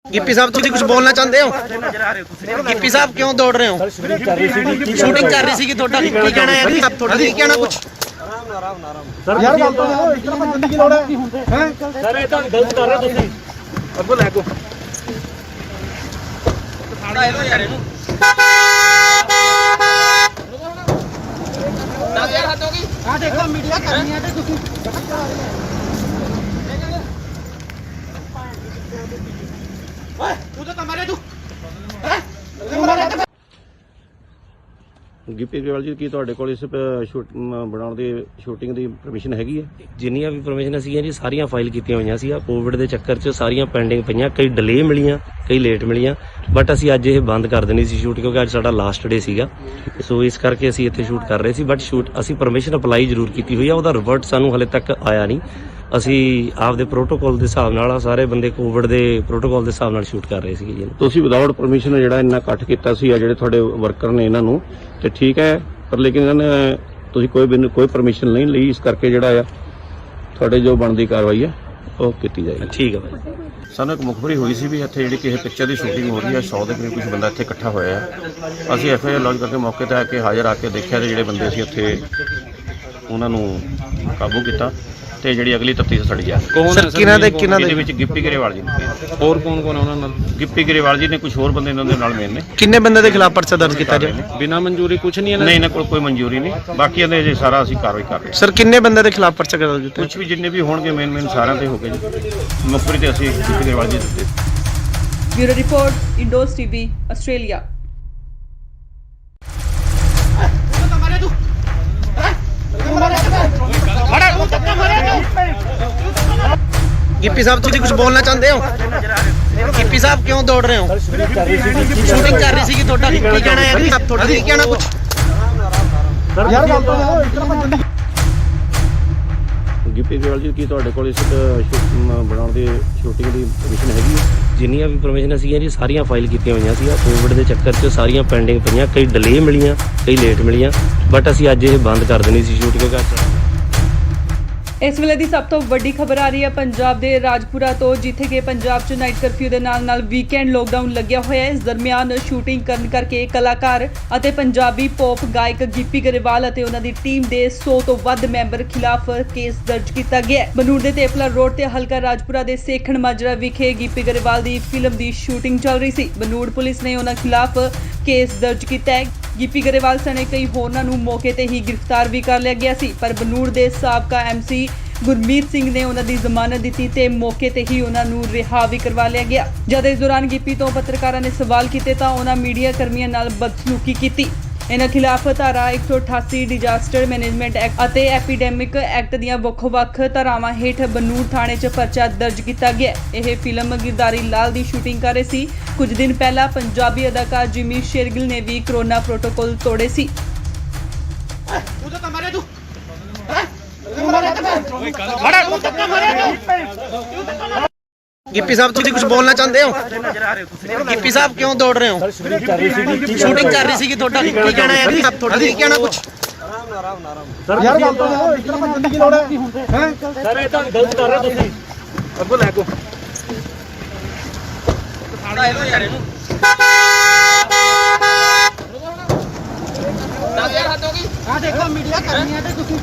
[SPEAKER 1] गिप्पी साहब तुम कुछ बोलना चाहते हो? गिप्पी साहब क्यों दौड़ रहे हो? शूटिंग कर रही थी ਤੁਹਾਡਾ ਕੀ ਕਹਿਣਾ ਹੈ ਜੀ? ਤੁਹਾਡਾ ਕੀ ਕਹਿਣਾ ਕੁਝ?
[SPEAKER 5] ਯਾਰ ਗੱਲ ਤਾਂ ਇਸ ਤਰ੍ਹਾਂ ਭੱਜਣ ਦੀ ਕੀ ਲੋੜ ਹੈ? ਸਰ ਇਹ ਤਾਂ ਗਲਤ ਕਰ ਰਹੇ ਤੁਸੀਂ। ਅੱਗੋ ਲੈ ਕੋ ਸਾੜਾ ਇਹਨੂੰ ਯਾਰ ਇਹਨੂੰ 10000 ਹੱਦ ਹੋ ਗਈ। ਆ ਦੇਖੋ ਮੀਡੀਆ ਕਰਨੀ ਹੈ ਤੇ ਤੁਸੀਂ
[SPEAKER 2] ਗਿੱਪੀ ਗਰੇਵਾਲ ਜੀ ਕੀ ਤੁਹਾਡੇ ਕੋਲ ਇਸ ਬਣਾਉਣ ਦੀ ਸ਼ੂਟਿੰਗ ਦੀ ਪਰਮਿਸ਼ਨ ਹੈਗੀ ਹੈ?
[SPEAKER 3] ਜਿੰਨੀਆਂ ਵੀ ਪਰਮਿਸ਼ਨ ਸੀਗੀਆਂ ਜੀ ਸਾਰੀਆਂ ਫਾਈਲ ਕੀਤੀਆਂ ਹੋਈਆਂ ਸੀ। ਕੋਵਿਡ ਦੇ ਚੱਕਰ 'ਚ ਸਾਰੀਆਂ ਪੈਂਡਿੰਗ ਪਈਆਂ, ਕਈ ਡਿਲੇ ਮਿਲੀਆਂ, ਕਈ ਲੇਟ ਮਿਲੀਆਂ, ਬਟ ਅਸੀਂ ਅੱਜ ਇਹ ਬੰਦ ਕਰ ਦੇਣੀ ਸੀ ਸ਼ੂਟ ਕਿਉਂਕਿ ਅੱਜ ਸਾਡਾ ਲਾਸਟ ਡੇ ਸੀਗਾ। ਸੋ ਇਸ ਕਰਕੇ ਅਸੀਂ ਇੱਥੇ ਸ਼ੂਟ ਕਰ ਰਹੇ ਸੀ, ਬਟ ਸ਼ੂਟ ਅਸੀਂ ਪਰਮਿਸ਼ਨ ਅਪਲਾਈ ਜ਼ਰੂਰ ਕੀਤੀ ਹੋਈ ਆ, ਉਹਦਾ ਰਿਵਰਟ ਸਾਨੂੰ ਹਲੇ ਤੱਕ ਆਇਆ ਨਹੀਂ। ਅਸੀਂ ਆਪਦੇ ਪ੍ਰੋਟੋਕਾਲ ਦੇ ਹਿਸਾਬ ਨਾਲ ਸਾਰੇ ਬੰਦੇ ਕੋਵਿਡ ਦੇ ਪ੍ਰੋਟੋਕਾਲ ਦੇ ਹਿਸਾਬ ਨਾਲ ਸ਼ੂਟ ਕਰ ਰਹੇ ਸੀਗੇ ਜੀ।
[SPEAKER 2] ਤੁਸੀਂ ਵਿਦਆਊਟ ਪਰਮਿਸ਼ਨ ਜਿਹੜਾ ਇੰਨਾ ਇਕੱਠ ਕੀਤਾ ਸੀ ਆ ਜਿਹੜੇ ਤੁਹਾਡੇ ਵਰਕਰ ਨੇ ਇਹਨਾਂ ਨੂੰ, ਤੇ ਠੀਕ ਹੈ, ਪਰ ਲੇਕਿਨ ਇਹਨਾਂ ਨੇ ਤੁਸੀਂ ਕੋਈ ਪਰਮਿਸ਼ਨ ਨਹੀਂ ਲਈ, ਇਸ ਕਰਕੇ ਜਿਹੜਾ ਆ ਤੁਹਾਡੇ ਜੋ ਬਣਦੀ ਕਾਰਵਾਈ ਹੈ ਉਹ ਕੀਤੀ ਜਾਏਗੀ।
[SPEAKER 3] ਠੀਕ ਹੈ ਭਾਈ।
[SPEAKER 2] ਸਾਨੂੰ ਇੱਕ ਮੁਖਬਰੀ ਹੋਈ ਸੀ ਵੀ ਇੱਥੇ ਜਿਹੜੀ ਕਿਸੇ ਪਿਕਚਰ ਦੀ ਸ਼ੂਟਿੰਗ ਹੋ ਰਹੀ ਹੈ, 100 ਦੇ ਕਰੀਬ ਕੁਝ ਬੰਦਾ ਇੱਥੇ ਇਕੱਠਾ ਹੋਇਆ ਹੈ। ਅਸੀਂ ਐਫਆਈਆਰ ਲੌਂਚ ਕਰਕੇ ਮੌਕੇ ਤੇ ਆ ਕੇ ਹਾਜ਼ਰ ਆ ਕੇ ਦੇਖਿਆ ਤੇ ਜਿਹੜੇ ਬੰਦੇ ਸੀ ਉੱਥੇ ਉਹਨਾਂ ਨੂੰ ਕਾਬੂ ਕੀਤਾ ਤੇ ਜਿਹੜੀ ਅਗਲੀ ਤਫਤੀਸ਼ ਸਾਡੀ ਆ।
[SPEAKER 1] ਸਰ ਕਿਹਨਾਂ ਦੇ
[SPEAKER 2] ਇਹਦੇ ਵਿੱਚ ਗਿੱਪੀ ਗਰੇਵਾਲ ਜੀ ਨੇ,
[SPEAKER 6] ਹੋਰ ਕੌਣ ਕੌਣ ਆ ਉਹਨਾਂ ਨਾਲ?
[SPEAKER 2] ਗਿੱਪੀ ਗਰੇਵਾਲ ਜੀ ਨੇ, ਕੁਝ ਹੋਰ ਬੰਦੇ ਇਹਨਾਂ ਦੇ ਨਾਲ ਮੇਨ ਨੇ।
[SPEAKER 1] ਕਿੰਨੇ ਬੰਦੇ ਦੇ ਖਿਲਾਫ ਪਰਚਾ ਦਰਜ ਕੀਤਾ ਜਾਏ?
[SPEAKER 6] ਬਿਨਾਂ ਮਨਜ਼ੂਰੀ ਕੁਝ ਨਹੀਂ ਇਹਨਾਂ
[SPEAKER 2] ਨਹੀਂ, ਇਹਨਾਂ ਕੋਲ ਕੋਈ ਮਨਜ਼ੂਰੀ ਨਹੀਂ, ਬਾਕੀ ਇਹਦੇ ਜੇ ਸਾਰਾ ਅਸੀਂ ਕਾਰਵਾਈ ਕਰ ਰਹੇ ਹਾਂ।
[SPEAKER 1] ਸਰ ਕਿੰਨੇ ਬੰਦੇ ਦੇ ਖਿਲਾਫ ਪਰਚਾ ਦਰਜ ਕੀਤਾ?
[SPEAKER 2] ਕੁਝ ਵੀ ਜਿੰਨੇ ਵੀ ਹੋਣਗੇ ਮੇਨ ਸਾਰਿਆਂ ਤੇ ਹੋ ਗਏ ਜੀ। ਮੁਖਬਰੀ ਤੇ ਅਸੀਂ ਗਿੱਪੀ ਗਰੇਵਾਲ ਜੀ ਦਿੱਤੇ।
[SPEAKER 4] Bureau report, Indos TV, Australia.
[SPEAKER 1] Gippy sahib ਤੁਸੀਂ ਕੁਝ ਬੋਲਣਾ ਚਾਹੁੰਦੇ ਹੋ? ਗਿੱਪੀ ਸਾਹਿਬ ਕਿਉਂ ਦੌੜ ਰਹੇ ਹੋ? ਸ਼ੂਟਿੰਗ ਕਰ ਰਹੀ ਸੀ ਤੁਹਾਡਾ ਕੀ ਕਹਿਣਾ ਹੈ? ਤੁਹਾਡਾ ਕੀ ਕਹਿਣਾ ਕੁਝ?
[SPEAKER 5] ਯਾਰ ਗੱਲ ਤਾਂ
[SPEAKER 2] ਗਿੱਪੀ ਗਰੇਵਾਲ ਜੀ ਕੀ ਤੁਹਾਡੇ ਕੋਲ ਇਸ ਬਣਾਉਣ ਦੀ ਸ਼ੂਟਿੰਗ ਦੀ ਪਰਮਿਸ਼ਨ ਹੈਗੀ ਹੈ?
[SPEAKER 3] ਜਿੰਨੀਆਂ ਵੀ ਪਰਮਿਸ਼ਨ ਸੀਗੀਆਂ ਜੀ ਸਾਰੀਆਂ ਫਾਈਲ ਕੀਤੀਆਂ ਹੋਈਆਂ ਸੀ। ਕੋਵਿਡ ਦੇ ਚੱਕਰ 'ਚ ਸਾਰੀਆਂ ਪੈਂਡਿੰਗ ਪਈਆਂ, ਕਈ ਡਿਲੇ ਮਿਲੀਆਂ, ਕਈ ਲੇਟ ਮਿਲੀਆਂ, ਬਟ ਅਸੀਂ ਅੱਜ ਇਹ ਬੰਦ ਕਰ ਦੇਣੀ ਸੀ ਸ਼ੂਟ ਕਿਉਂਕਿ ਅੱਜ
[SPEAKER 4] ਇਸ ਵੇਲੇ ਦੀ ਸਭ ਤੋਂ ਵੱਡੀ ਖਬਰ ਆ ਰਹੀ ਹੈ ਪੰਜਾਬ ਦੇ ਰਾਜਪੁਰਾ ਤੋਂ, ਜਿੱਥੇ ਕਿ ਪੰਜਾਬ 'ਚ ਨਾਈਟ ਕਰਫਿਊ ਦੇ ਨਾਲ ਵੀਕਐਂਡ ਲੋਕਡਾਊਨ ਲੱਗਿਆ ਹੋਇਆ ਹੈ। ਇਸ ਦਰਮਿਆਨ ਸ਼ੂਟਿੰਗ ਕਰਨ ਕਰਕੇ ਕਲਾਕਾਰ ਅਤੇ ਪੰਜਾਬੀ ਪੌਪ ਗਾਇਕ ਗਿੱਪੀ ਗਰੇਵਾਲ ਅਤੇ ਉਹਨਾਂ ਦੀ ਟੀਮ ਦੇ 100 ਤੋਂ ਵੱਧ ਮੈਂਬਰ ਖਿਲਾਫ ਕੇਸ ਦਰਜ ਕੀਤਾ ਗਿਆ ਹੈ। ਬਨੂੜ ਦੇ ਤੇਪਲਾ ਰੋਡ ਤੇ ਹਲਕਾ ਰਾਜਪੁਰਾ ਦੇ ਸੇਖਣ ਮਾਜਰਾ ਵਿਖੇ ਗਿੱਪੀ ਗਰੇਵਾਲ ਦੀ ਫਿਲਮ ਦੀ ਸ਼ੂਟਿੰਗ ਚੱਲ ਰਹੀ ਸੀ। ਬਨੂੜ ਪੁਲਿਸ ਨੇ ਉਹਨਾਂ ਖਿਲਾਫ ਕੇਸ ਦਰਜ ਕੀਤਾ ਹੈ। ਗਿੱਪੀ ਗਰੇਵਾਲ ਸਣੇ ਕਈ ਹੋਰਨਾਂ ਨੂੰ ਮੌਕੇ ਤੇ ਹੀ ਗ੍ਰਿਫਤਾਰ ਵੀ ਕਰ ਲਿਆ ਗਿਆ ਸੀ, ਪਰ ਬਨੂੜ ਦੇ ਸਾਬਕਾ ਐਮਸੀ ਗੁਰਮੀਤ ਸਿੰਘ ਨੇ ਉਹਨਾਂ ਦੀ ਜ਼ਮਾਨਤ ਦਿੱਤੀ ਤੇ ਮੌਕੇ ਤੇ ਹੀ ਉਹਨਾਂ ਨੂੰ ਰਿਹਾ ਵੀ ਕਰਵਾ ਲਿਆ ਗਿਆ। ਜਦ ਇਸ ਦੌਰਾਨ ਗਿੱਪੀ ਤੋਂ ਪੱਤਰਕਾਰਾਂ ਨੇ ਸਵਾਲ ਕੀਤੇ ਤਾਂ ਉਹਨਾਂ ਮੀਡੀਆ ਕਰਮੀਆਂ ਨਾਲ ਬਦਸਲੂਕੀ ਕੀਤੀ। ਇਹਨਾਂ ਖਿਲਾਫ ਧਾਰਾ 188 ਡਿਜ਼ਾਸਟਰ ਮੈਨੇਜਮੈਂਟ ਐਕਟ ਅਤੇ ਐਪੀਡੈਮਿਕ ਐਕਟ ਦੀਆਂ ਵੱਖ-ਵੱਖ ਧਾਰਾਵਾਂ ਹੇਠ ਬਨੂੜ ਥਾਣੇ 'ਚ ਪਰਚਾ ਦਰਜ ਕੀਤਾ ਗਿਆ। ਇਹ ਫਿਲਮ ਗਿਰਦਾਰੀ ਲਾਲ ਦੀ ਸ਼ੂਟਿੰਗ ਕਰ ਰਹੇ ਸੀ। ਕੁਝ ਦਿਨ ਪਹਿਲਾਂ ਪੰਜਾਬੀ ਅਦਾਕਾਰ ਜਿਮੀ ਸ਼ੇਰਗਿਲ ਨੇ ਵੀ ਕਰੋਨਾ ਪ੍ਰੋਟੋਕਾਲ ਤੋੜੇ ਸੀ।
[SPEAKER 1] ਗਿੱਪੀ ਸਾਹਿਬ ਤੁਸੀਂ ਕੁਝ ਬੋਲਣਾ ਚਾਹੁੰਦੇ ਹੋ? ਗਿੱਪੀ ਸਾਹਿਬ ਕਿਉਂ ਦੌੜ ਰਹੇ ਹੋ? ਸ਼ੂਟਿੰਗ ਕਰ ਰਹੀ ਸੀ ਤੁਹਾਡਾ ਕੀ ਕਹਿਣਾ ਹੈ? ਤੁਹਾਡਾ ਕੀ ਕਹਿਣਾ ਕੁਝ?
[SPEAKER 5] ਯਾਰ ਗੱਲ ਤਾਂ ਇਸ ਤਰ੍ਹਾਂ ਭੱਜਣ ਦੀ ਲੋੜ ਹੈ? ਸਰ ਇਹ ਤਾਂ ਗਲਤ ਕਰ ਰਹੇ ਤੁਸੀਂ। ਅੱਗੋਂ ਲੈ ਕੋ ਆ ਦੇਖੋ ਮੀਡੀਆ ਕਰਨੀ ਹੈ ਤੇ ਤੁਸੀਂ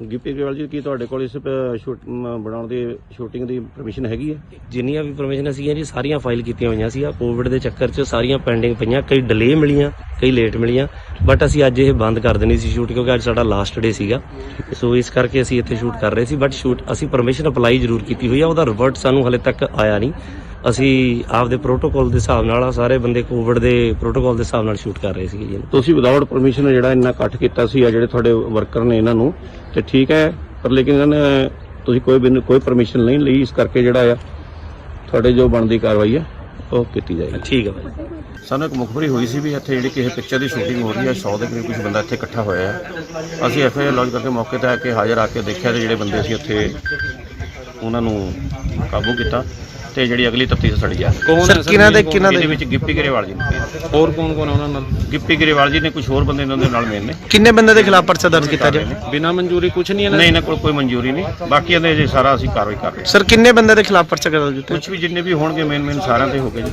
[SPEAKER 2] ਗਿੱਪੀ ਗਰੇਵਾਲ ਜੀ ਕੀ ਤੁਹਾਡੇ ਕੋਲ ਇਸ ਬਣਾਉਣ ਦੀ ਸ਼ੂਟਿੰਗ ਦੀ ਪਰਮਿਸ਼ਨ ਹੈਗੀ ਹੈ?
[SPEAKER 3] ਜਿੰਨੀਆਂ ਵੀ ਪਰਮਿਸ਼ਨ ਸੀਗੀਆਂ ਜੀ ਸਾਰੀਆਂ ਫਾਈਲ ਕੀਤੀਆਂ ਹੋਈਆਂ ਸੀ। ਕੋਵਿਡ ਦੇ ਚੱਕਰ 'ਚ ਸਾਰੀਆਂ ਪੈਂਡਿੰਗ ਪਈਆਂ, ਕਈ ਡਿਲੇ ਮਿਲੀਆਂ, ਕਈ ਲੇਟ ਮਿਲੀਆਂ, ਬਟ ਅਸੀਂ ਅੱਜ ਇਹ ਬੰਦ ਕਰ ਦੇਣੀ ਸੀ ਸ਼ੂਟ ਕਿਉਂਕਿ ਅੱਜ ਸਾਡਾ ਲਾਸਟ ਡੇ ਸੀਗਾ। ਸੋ ਇਸ ਕਰਕੇ ਅਸੀਂ ਇੱਥੇ ਸ਼ੂਟ ਕਰ ਰਹੇ ਸੀ, ਬਟ ਸ਼ੂਟ ਅਸੀਂ ਪਰਮਿਸ਼ਨ ਅਪਲਾਈ ਜ਼ਰੂਰ ਕੀਤੀ ਹੋਈ ਆ, ਉਹਦਾ ਰਿਵਰਟ ਸਾਨੂੰ ਹਲੇ ਤੱਕ ਆਇਆ ਨਹੀਂ। ਅਸੀਂ ਆਪਦੇ ਪ੍ਰੋਟੋਕਾਲ ਦੇ ਹਿਸਾਬ ਨਾਲ ਸਾਰੇ ਬੰਦੇ ਕੋਵਿਡ ਦੇ ਪ੍ਰੋਟੋਕਾਲ ਦੇ ਹਿਸਾਬ ਨਾਲ ਸ਼ੂਟ ਕਰ ਰਹੇ ਸੀਗੇ ਜੀ।
[SPEAKER 2] ਤੁਸੀਂ ਵਿਦਆਊਟ ਪਰਮਿਸ਼ਨ ਜਿਹੜਾ ਇੰਨਾ ਇਕੱਠ ਕੀਤਾ ਸੀ ਆ ਜਿਹੜੇ ਤੁਹਾਡੇ ਵਰਕਰ ਨੇ ਇਹਨਾਂ ਨੂੰ, ਤੇ ਠੀਕ ਹੈ, ਪਰ ਲੇਕਿਨ ਇਹਨਾਂ ਨੇ ਤੁਸੀਂ ਕੋਈ ਪਰਮਿਸ਼ਨ ਨਹੀਂ ਲਈ, ਇਸ ਕਰਕੇ ਜਿਹੜਾ ਆ ਤੁਹਾਡੇ ਜੋ ਬਣਦੀ ਕਾਰਵਾਈ ਹੈ ਉਹ ਕੀਤੀ ਜਾਏਗੀ।
[SPEAKER 3] ਠੀਕ ਹੈ ਭਾਈ।
[SPEAKER 2] ਸਾਨੂੰ ਇੱਕ ਮੁਖਬਰੀ ਹੋਈ ਸੀ ਵੀ ਇੱਥੇ ਜਿਹੜੀ ਕਿਸੇ ਪਿਕਚਰ ਦੀ ਸ਼ੂਟਿੰਗ ਹੋ ਰਹੀ ਹੈ, 100 ਦੇ ਕਰੀਬ ਕੁਝ ਬੰਦਾ ਇੱਥੇ ਇਕੱਠਾ ਹੋਇਆ ਹੈ। ਅਸੀਂ ਐਫਆਈਆਰ ਲੌਂਚ ਕਰਕੇ ਮੌਕੇ ਤੇ ਆ ਕੇ ਹਾਜ਼ਰ ਆ ਕੇ ਦੇਖਿਆ ਤੇ ਜਿਹੜੇ ਬੰਦੇ ਸੀ ਉੱਥੇ ਉਹਨਾਂ ਨੂੰ ਕਾਬੂ ਕੀਤਾ ਤੇ ਜਿਹੜੀ ਅਗਲੀ ਤਫਤੀਸ਼ ਸਾਡੀ ਆ।
[SPEAKER 1] ਸਰ ਕਿਹਨਾਂ ਦੇ
[SPEAKER 2] ਇਹਦੇ ਵਿੱਚ ਗਿੱਪੀ ਗਰੇਵਾਲ ਜੀ ਨੇ,
[SPEAKER 6] ਹੋਰ ਕੌਣ ਕੌਣ ਆ ਉਹਨਾਂ ਨਾਲ?
[SPEAKER 2] ਗਿੱਪੀ ਗਰੇਵਾਲ ਜੀ ਨੇ, ਕੁਝ ਹੋਰ ਬੰਦੇ ਇਹਨਾਂ ਦੇ ਨਾਲ ਮੇਨ ਨੇ।
[SPEAKER 1] ਕਿੰਨੇ ਬੰਦੇ ਦੇ ਖਿਲਾਫ ਪਰਚਾ ਦਰਜ ਕੀਤਾ ਜਾਏ?
[SPEAKER 6] ਬਿਨਾਂ ਮਨਜ਼ੂਰੀ ਕੁਝ ਨਹੀਂ
[SPEAKER 2] ਨਹੀਂ, ਇਹਨਾਂ ਕੋਲ ਕੋਈ ਮਨਜ਼ੂਰੀ ਨਹੀਂ, ਬਾਕੀ ਇਹਦੇ ਜੇ ਸਾਰਾ ਅਸੀਂ ਕਾਰਵਾਈ ਕਰ ਰਹੇ ਹਾਂ।
[SPEAKER 1] ਸਰ ਕਿੰਨੇ ਬੰਦੇ ਦੇ ਖਿਲਾਫ ਪਰਚਾ ਦਰਜ ਕੀਤਾ?
[SPEAKER 2] ਕੁਝ ਵੀ ਜਿੰਨੇ ਵੀ ਹੋਣਗੇ ਮੇਨ ਸਾਰਿਆਂ ਤੇ ਹੋ ਗਏ ਜੀ।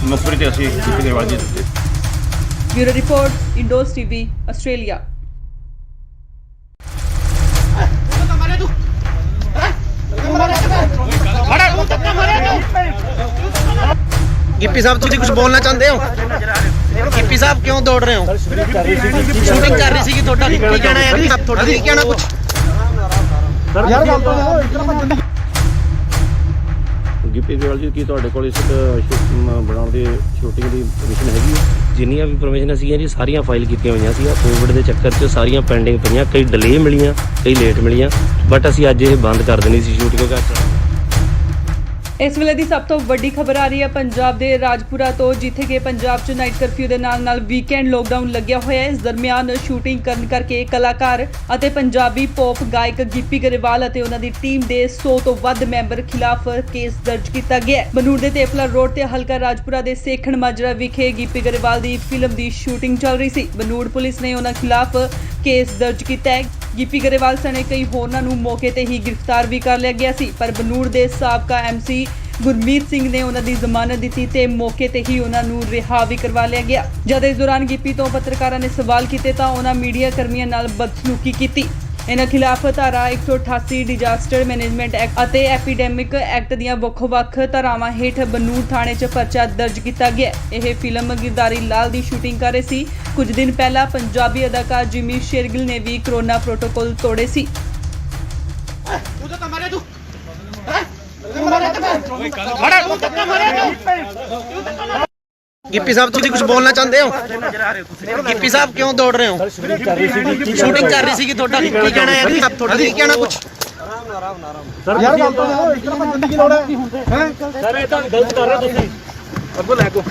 [SPEAKER 2] ਮੁਖਬਰੀ ਤੇ ਅਸੀਂ ਗਿੱਪੀ ਗਰੇਵਾਲ ਜੀ ਦਿੱਤੇ।
[SPEAKER 4] Bureau report, Indos TV, Australia.
[SPEAKER 1] Gippy sahib ਤੁਸੀਂ ਕੁਝ ਬੋਲਣਾ ਚਾਹੁੰਦੇ ਹੋ? ਗਿੱਪੀ ਸਾਹਿਬ ਕਿਉਂ ਦੌੜ ਰਹੇ ਹੋ? ਸ਼ੂਟਿੰਗ ਕਰ ਰਹੀ ਸੀਗੀ ਤੁਹਾਡਾ ਕੀ ਕਹਿਣਾ ਹੈ? ਤੁਹਾਡਾ ਕੀ ਕਹਿਣਾ ਕੁਝ?
[SPEAKER 5] ਯਾਰ ਗੱਲ ਤਾਂ ਇਤਨਾ ਭੱਜਣ ਦੀ
[SPEAKER 2] ਗਿੱਪੀ ਗਰੇਵਾਲ ਜੀ ਕੀ ਤੁਹਾਡੇ ਕੋਲ ਇਸ ਬਣਾਉਣ ਦੀ ਸ਼ੂਟਿੰਗ ਦੀ ਪਰਮਿਸ਼ਨ ਹੈਗੀ ਹੈ?
[SPEAKER 3] ਜਿੰਨੀਆਂ ਵੀ ਪਰਮਿਸ਼ਨ ਸੀਗੀਆਂ ਜੀ ਸਾਰੀਆਂ ਫਾਈਲ ਕੀਤੀਆਂ ਹੋਈਆਂ ਸੀ। ਕੋਵਿਡ ਦੇ ਚੱਕਰ 'ਚ ਸਾਰੀਆਂ ਪੈਂਡਿੰਗ ਪਈਆਂ, ਕਈ ਡਿਲੇ ਮਿਲੀਆਂ, ਕਈ ਲੇਟ ਮਿਲੀਆਂ, ਬਟ ਅਸੀਂ ਅੱਜ ਇਹ ਬੰਦ ਕਰ ਦੇਣੀ ਸੀ ਸ਼ੂਟ ਕਿਉਂਕਿ ਅੱਜ
[SPEAKER 4] ਇਸ ਵੇਲੇ ਦੀ ਸਭ ਤੋਂ ਵੱਡੀ ਖਬਰ ਆ ਰਹੀ ਹੈ ਪੰਜਾਬ ਦੇ ਰਾਜਪੁਰਾ ਤੋਂ, ਜਿੱਥੇ ਕਿ ਪੰਜਾਬ 'ਚ ਨਾਈਟ ਕਰਫਿਊ ਦੇ ਨਾਲ ਵੀਕਐਂਡ ਲੋਕਡਾਊਨ ਲੱਗਿਆ ਹੋਇਆ ਹੈ। ਇਸ ਦਰਮਿਆਨ ਸ਼ੂਟਿੰਗ ਕਰਨ ਕਰਕੇ ਕਲਾਕਾਰ ਅਤੇ ਪੰਜਾਬੀ ਪੌਪ ਗਾਇਕ ਗਿੱਪੀ ਗਰੇਵਾਲ ਅਤੇ ਉਹਨਾਂ ਦੀ ਟੀਮ ਦੇ 100 ਤੋਂ ਵੱਧ ਮੈਂਬਰ ਖਿਲਾਫ ਕੇਸ ਦਰਜ ਕੀਤਾ ਗਿਆ ਹੈ। ਬਨੂੜ ਦੇ ਤੇਪਲਾ ਰੋਡ ਤੇ ਹਲਕਾ ਰਾਜਪੁਰਾ ਦੇ ਸੇਖਣ ਮਾਜਰਾ ਵਿਖੇ ਗਿੱਪੀ ਗਰੇਵਾਲ ਦੀ ਫਿਲਮ ਦੀ ਸ਼ੂਟਿੰਗ ਚੱਲ ਰਹੀ ਸੀ। ਬਨੂੜ ਪੁਲਿਸ ਨੇ ਉਹਨਾਂ ਖਿਲਾਫ ਕੇਸ ਦਰਜ ਕੀਤਾ ਹੈ। ਗਿੱਪੀ ਗਰੇਵਾਲ ਸਣੇ ਕਈ ਹੋਰਨਾਂ ਨੂੰ ਮੌਕੇ ਤੇ ਹੀ ਗ੍ਰਿਫਤਾਰ ਵੀ ਕਰ ਲਿਆ ਗਿਆ ਸੀ, ਪਰ ਬਨੂੜ ਦੇ ਸਾਬਕਾ ਐਮਸੀ ਗੁਰਮੀਤ ਸਿੰਘ ਨੇ ਉਹਨਾਂ ਦੀ ਜ਼ਮਾਨਤ ਦਿੱਤੀ ਤੇ ਮੌਕੇ ਤੇ ਹੀ ਉਹਨਾਂ ਨੂੰ ਰਿਹਾ ਵੀ ਕਰਵਾ ਲਿਆ ਗਿਆ। ਜਦ ਇਸ ਦੌਰਾਨ ਗਿੱਪੀ ਤੋਂ ਪੱਤਰਕਾਰਾਂ ਨੇ ਸਵਾਲ ਕੀਤੇ ਤਾਂ ਉਹਨਾਂ ਮੀਡੀਆ ਕਰਮੀਆਂ ਨਾਲ ਬਦਸਲੂਕੀ ਕੀਤੀ। ਇਹਨਾਂ ਖਿਲਾਫ ਧਾਰਾ 188 ਡਿਜ਼ਾਸਟਰ ਮੈਨੇਜਮੈਂਟ ਐਕਟ ਅਤੇ ਐਪੀਡੈਮਿਕ ਐਕਟ ਦੀਆਂ ਵੱਖ-ਵੱਖ ਧਾਰਾਵਾਂ ਹੇਠ ਬਨੂੜ ਥਾਣੇ 'ਚ ਪਰਚਾ ਦਰਜ ਕੀਤਾ ਗਿਆ। ਇਹ ਫਿਲਮ ਗਿਰਦਾਰੀ ਲਾਲ ਦੀ ਸ਼ੂਟਿੰਗ ਕਰ ਰਹੇ ਸੀ। ਕੁਝ ਦਿਨ ਪਹਿਲਾਂ ਪੰਜਾਬੀ ਅਦਾਕਾਰ ਜਿਮੀ ਸ਼ੇਰਗਿਲ ਨੇ ਵੀ ਕਰੋਨਾ ਪ੍ਰੋਟੋਕਾਲ ਤੋੜੇ ਸੀ।
[SPEAKER 1] ਗਿੱਪੀ ਸਾਹਿਬ ਤੁਸੀਂ ਕੁਝ ਬੋਲਣਾ ਚਾਹੁੰਦੇ ਹੋ? ਗਿੱਪੀ ਸਾਹਿਬ ਕਿਉਂ ਦੌੜ ਰਹੇ ਹੋ? ਸ਼ੂਟਿੰਗ ਕਰ ਰਹੀ ਸੀਗੀ ਤੁਹਾਡਾ ਕੀ ਕਹਿਣਾ ਹੈ? ਤੁਹਾਡਾ ਕੀ ਕਹਿਣਾ ਕੁਝ?
[SPEAKER 5] ਯਾਰ ਗੱਲ ਤਾਂ ਇਤਨਾ ਭੱਜਣ ਦੀ ਕੀ ਲੋੜ ਹੈ? ਸਰ ਇਹ ਤਾਂ ਗਲਤ ਕਰ ਰਹੇ ਹੋ ਤੁਸੀਂ। ਅੱਗੋਂ ਲੈ ਕੋ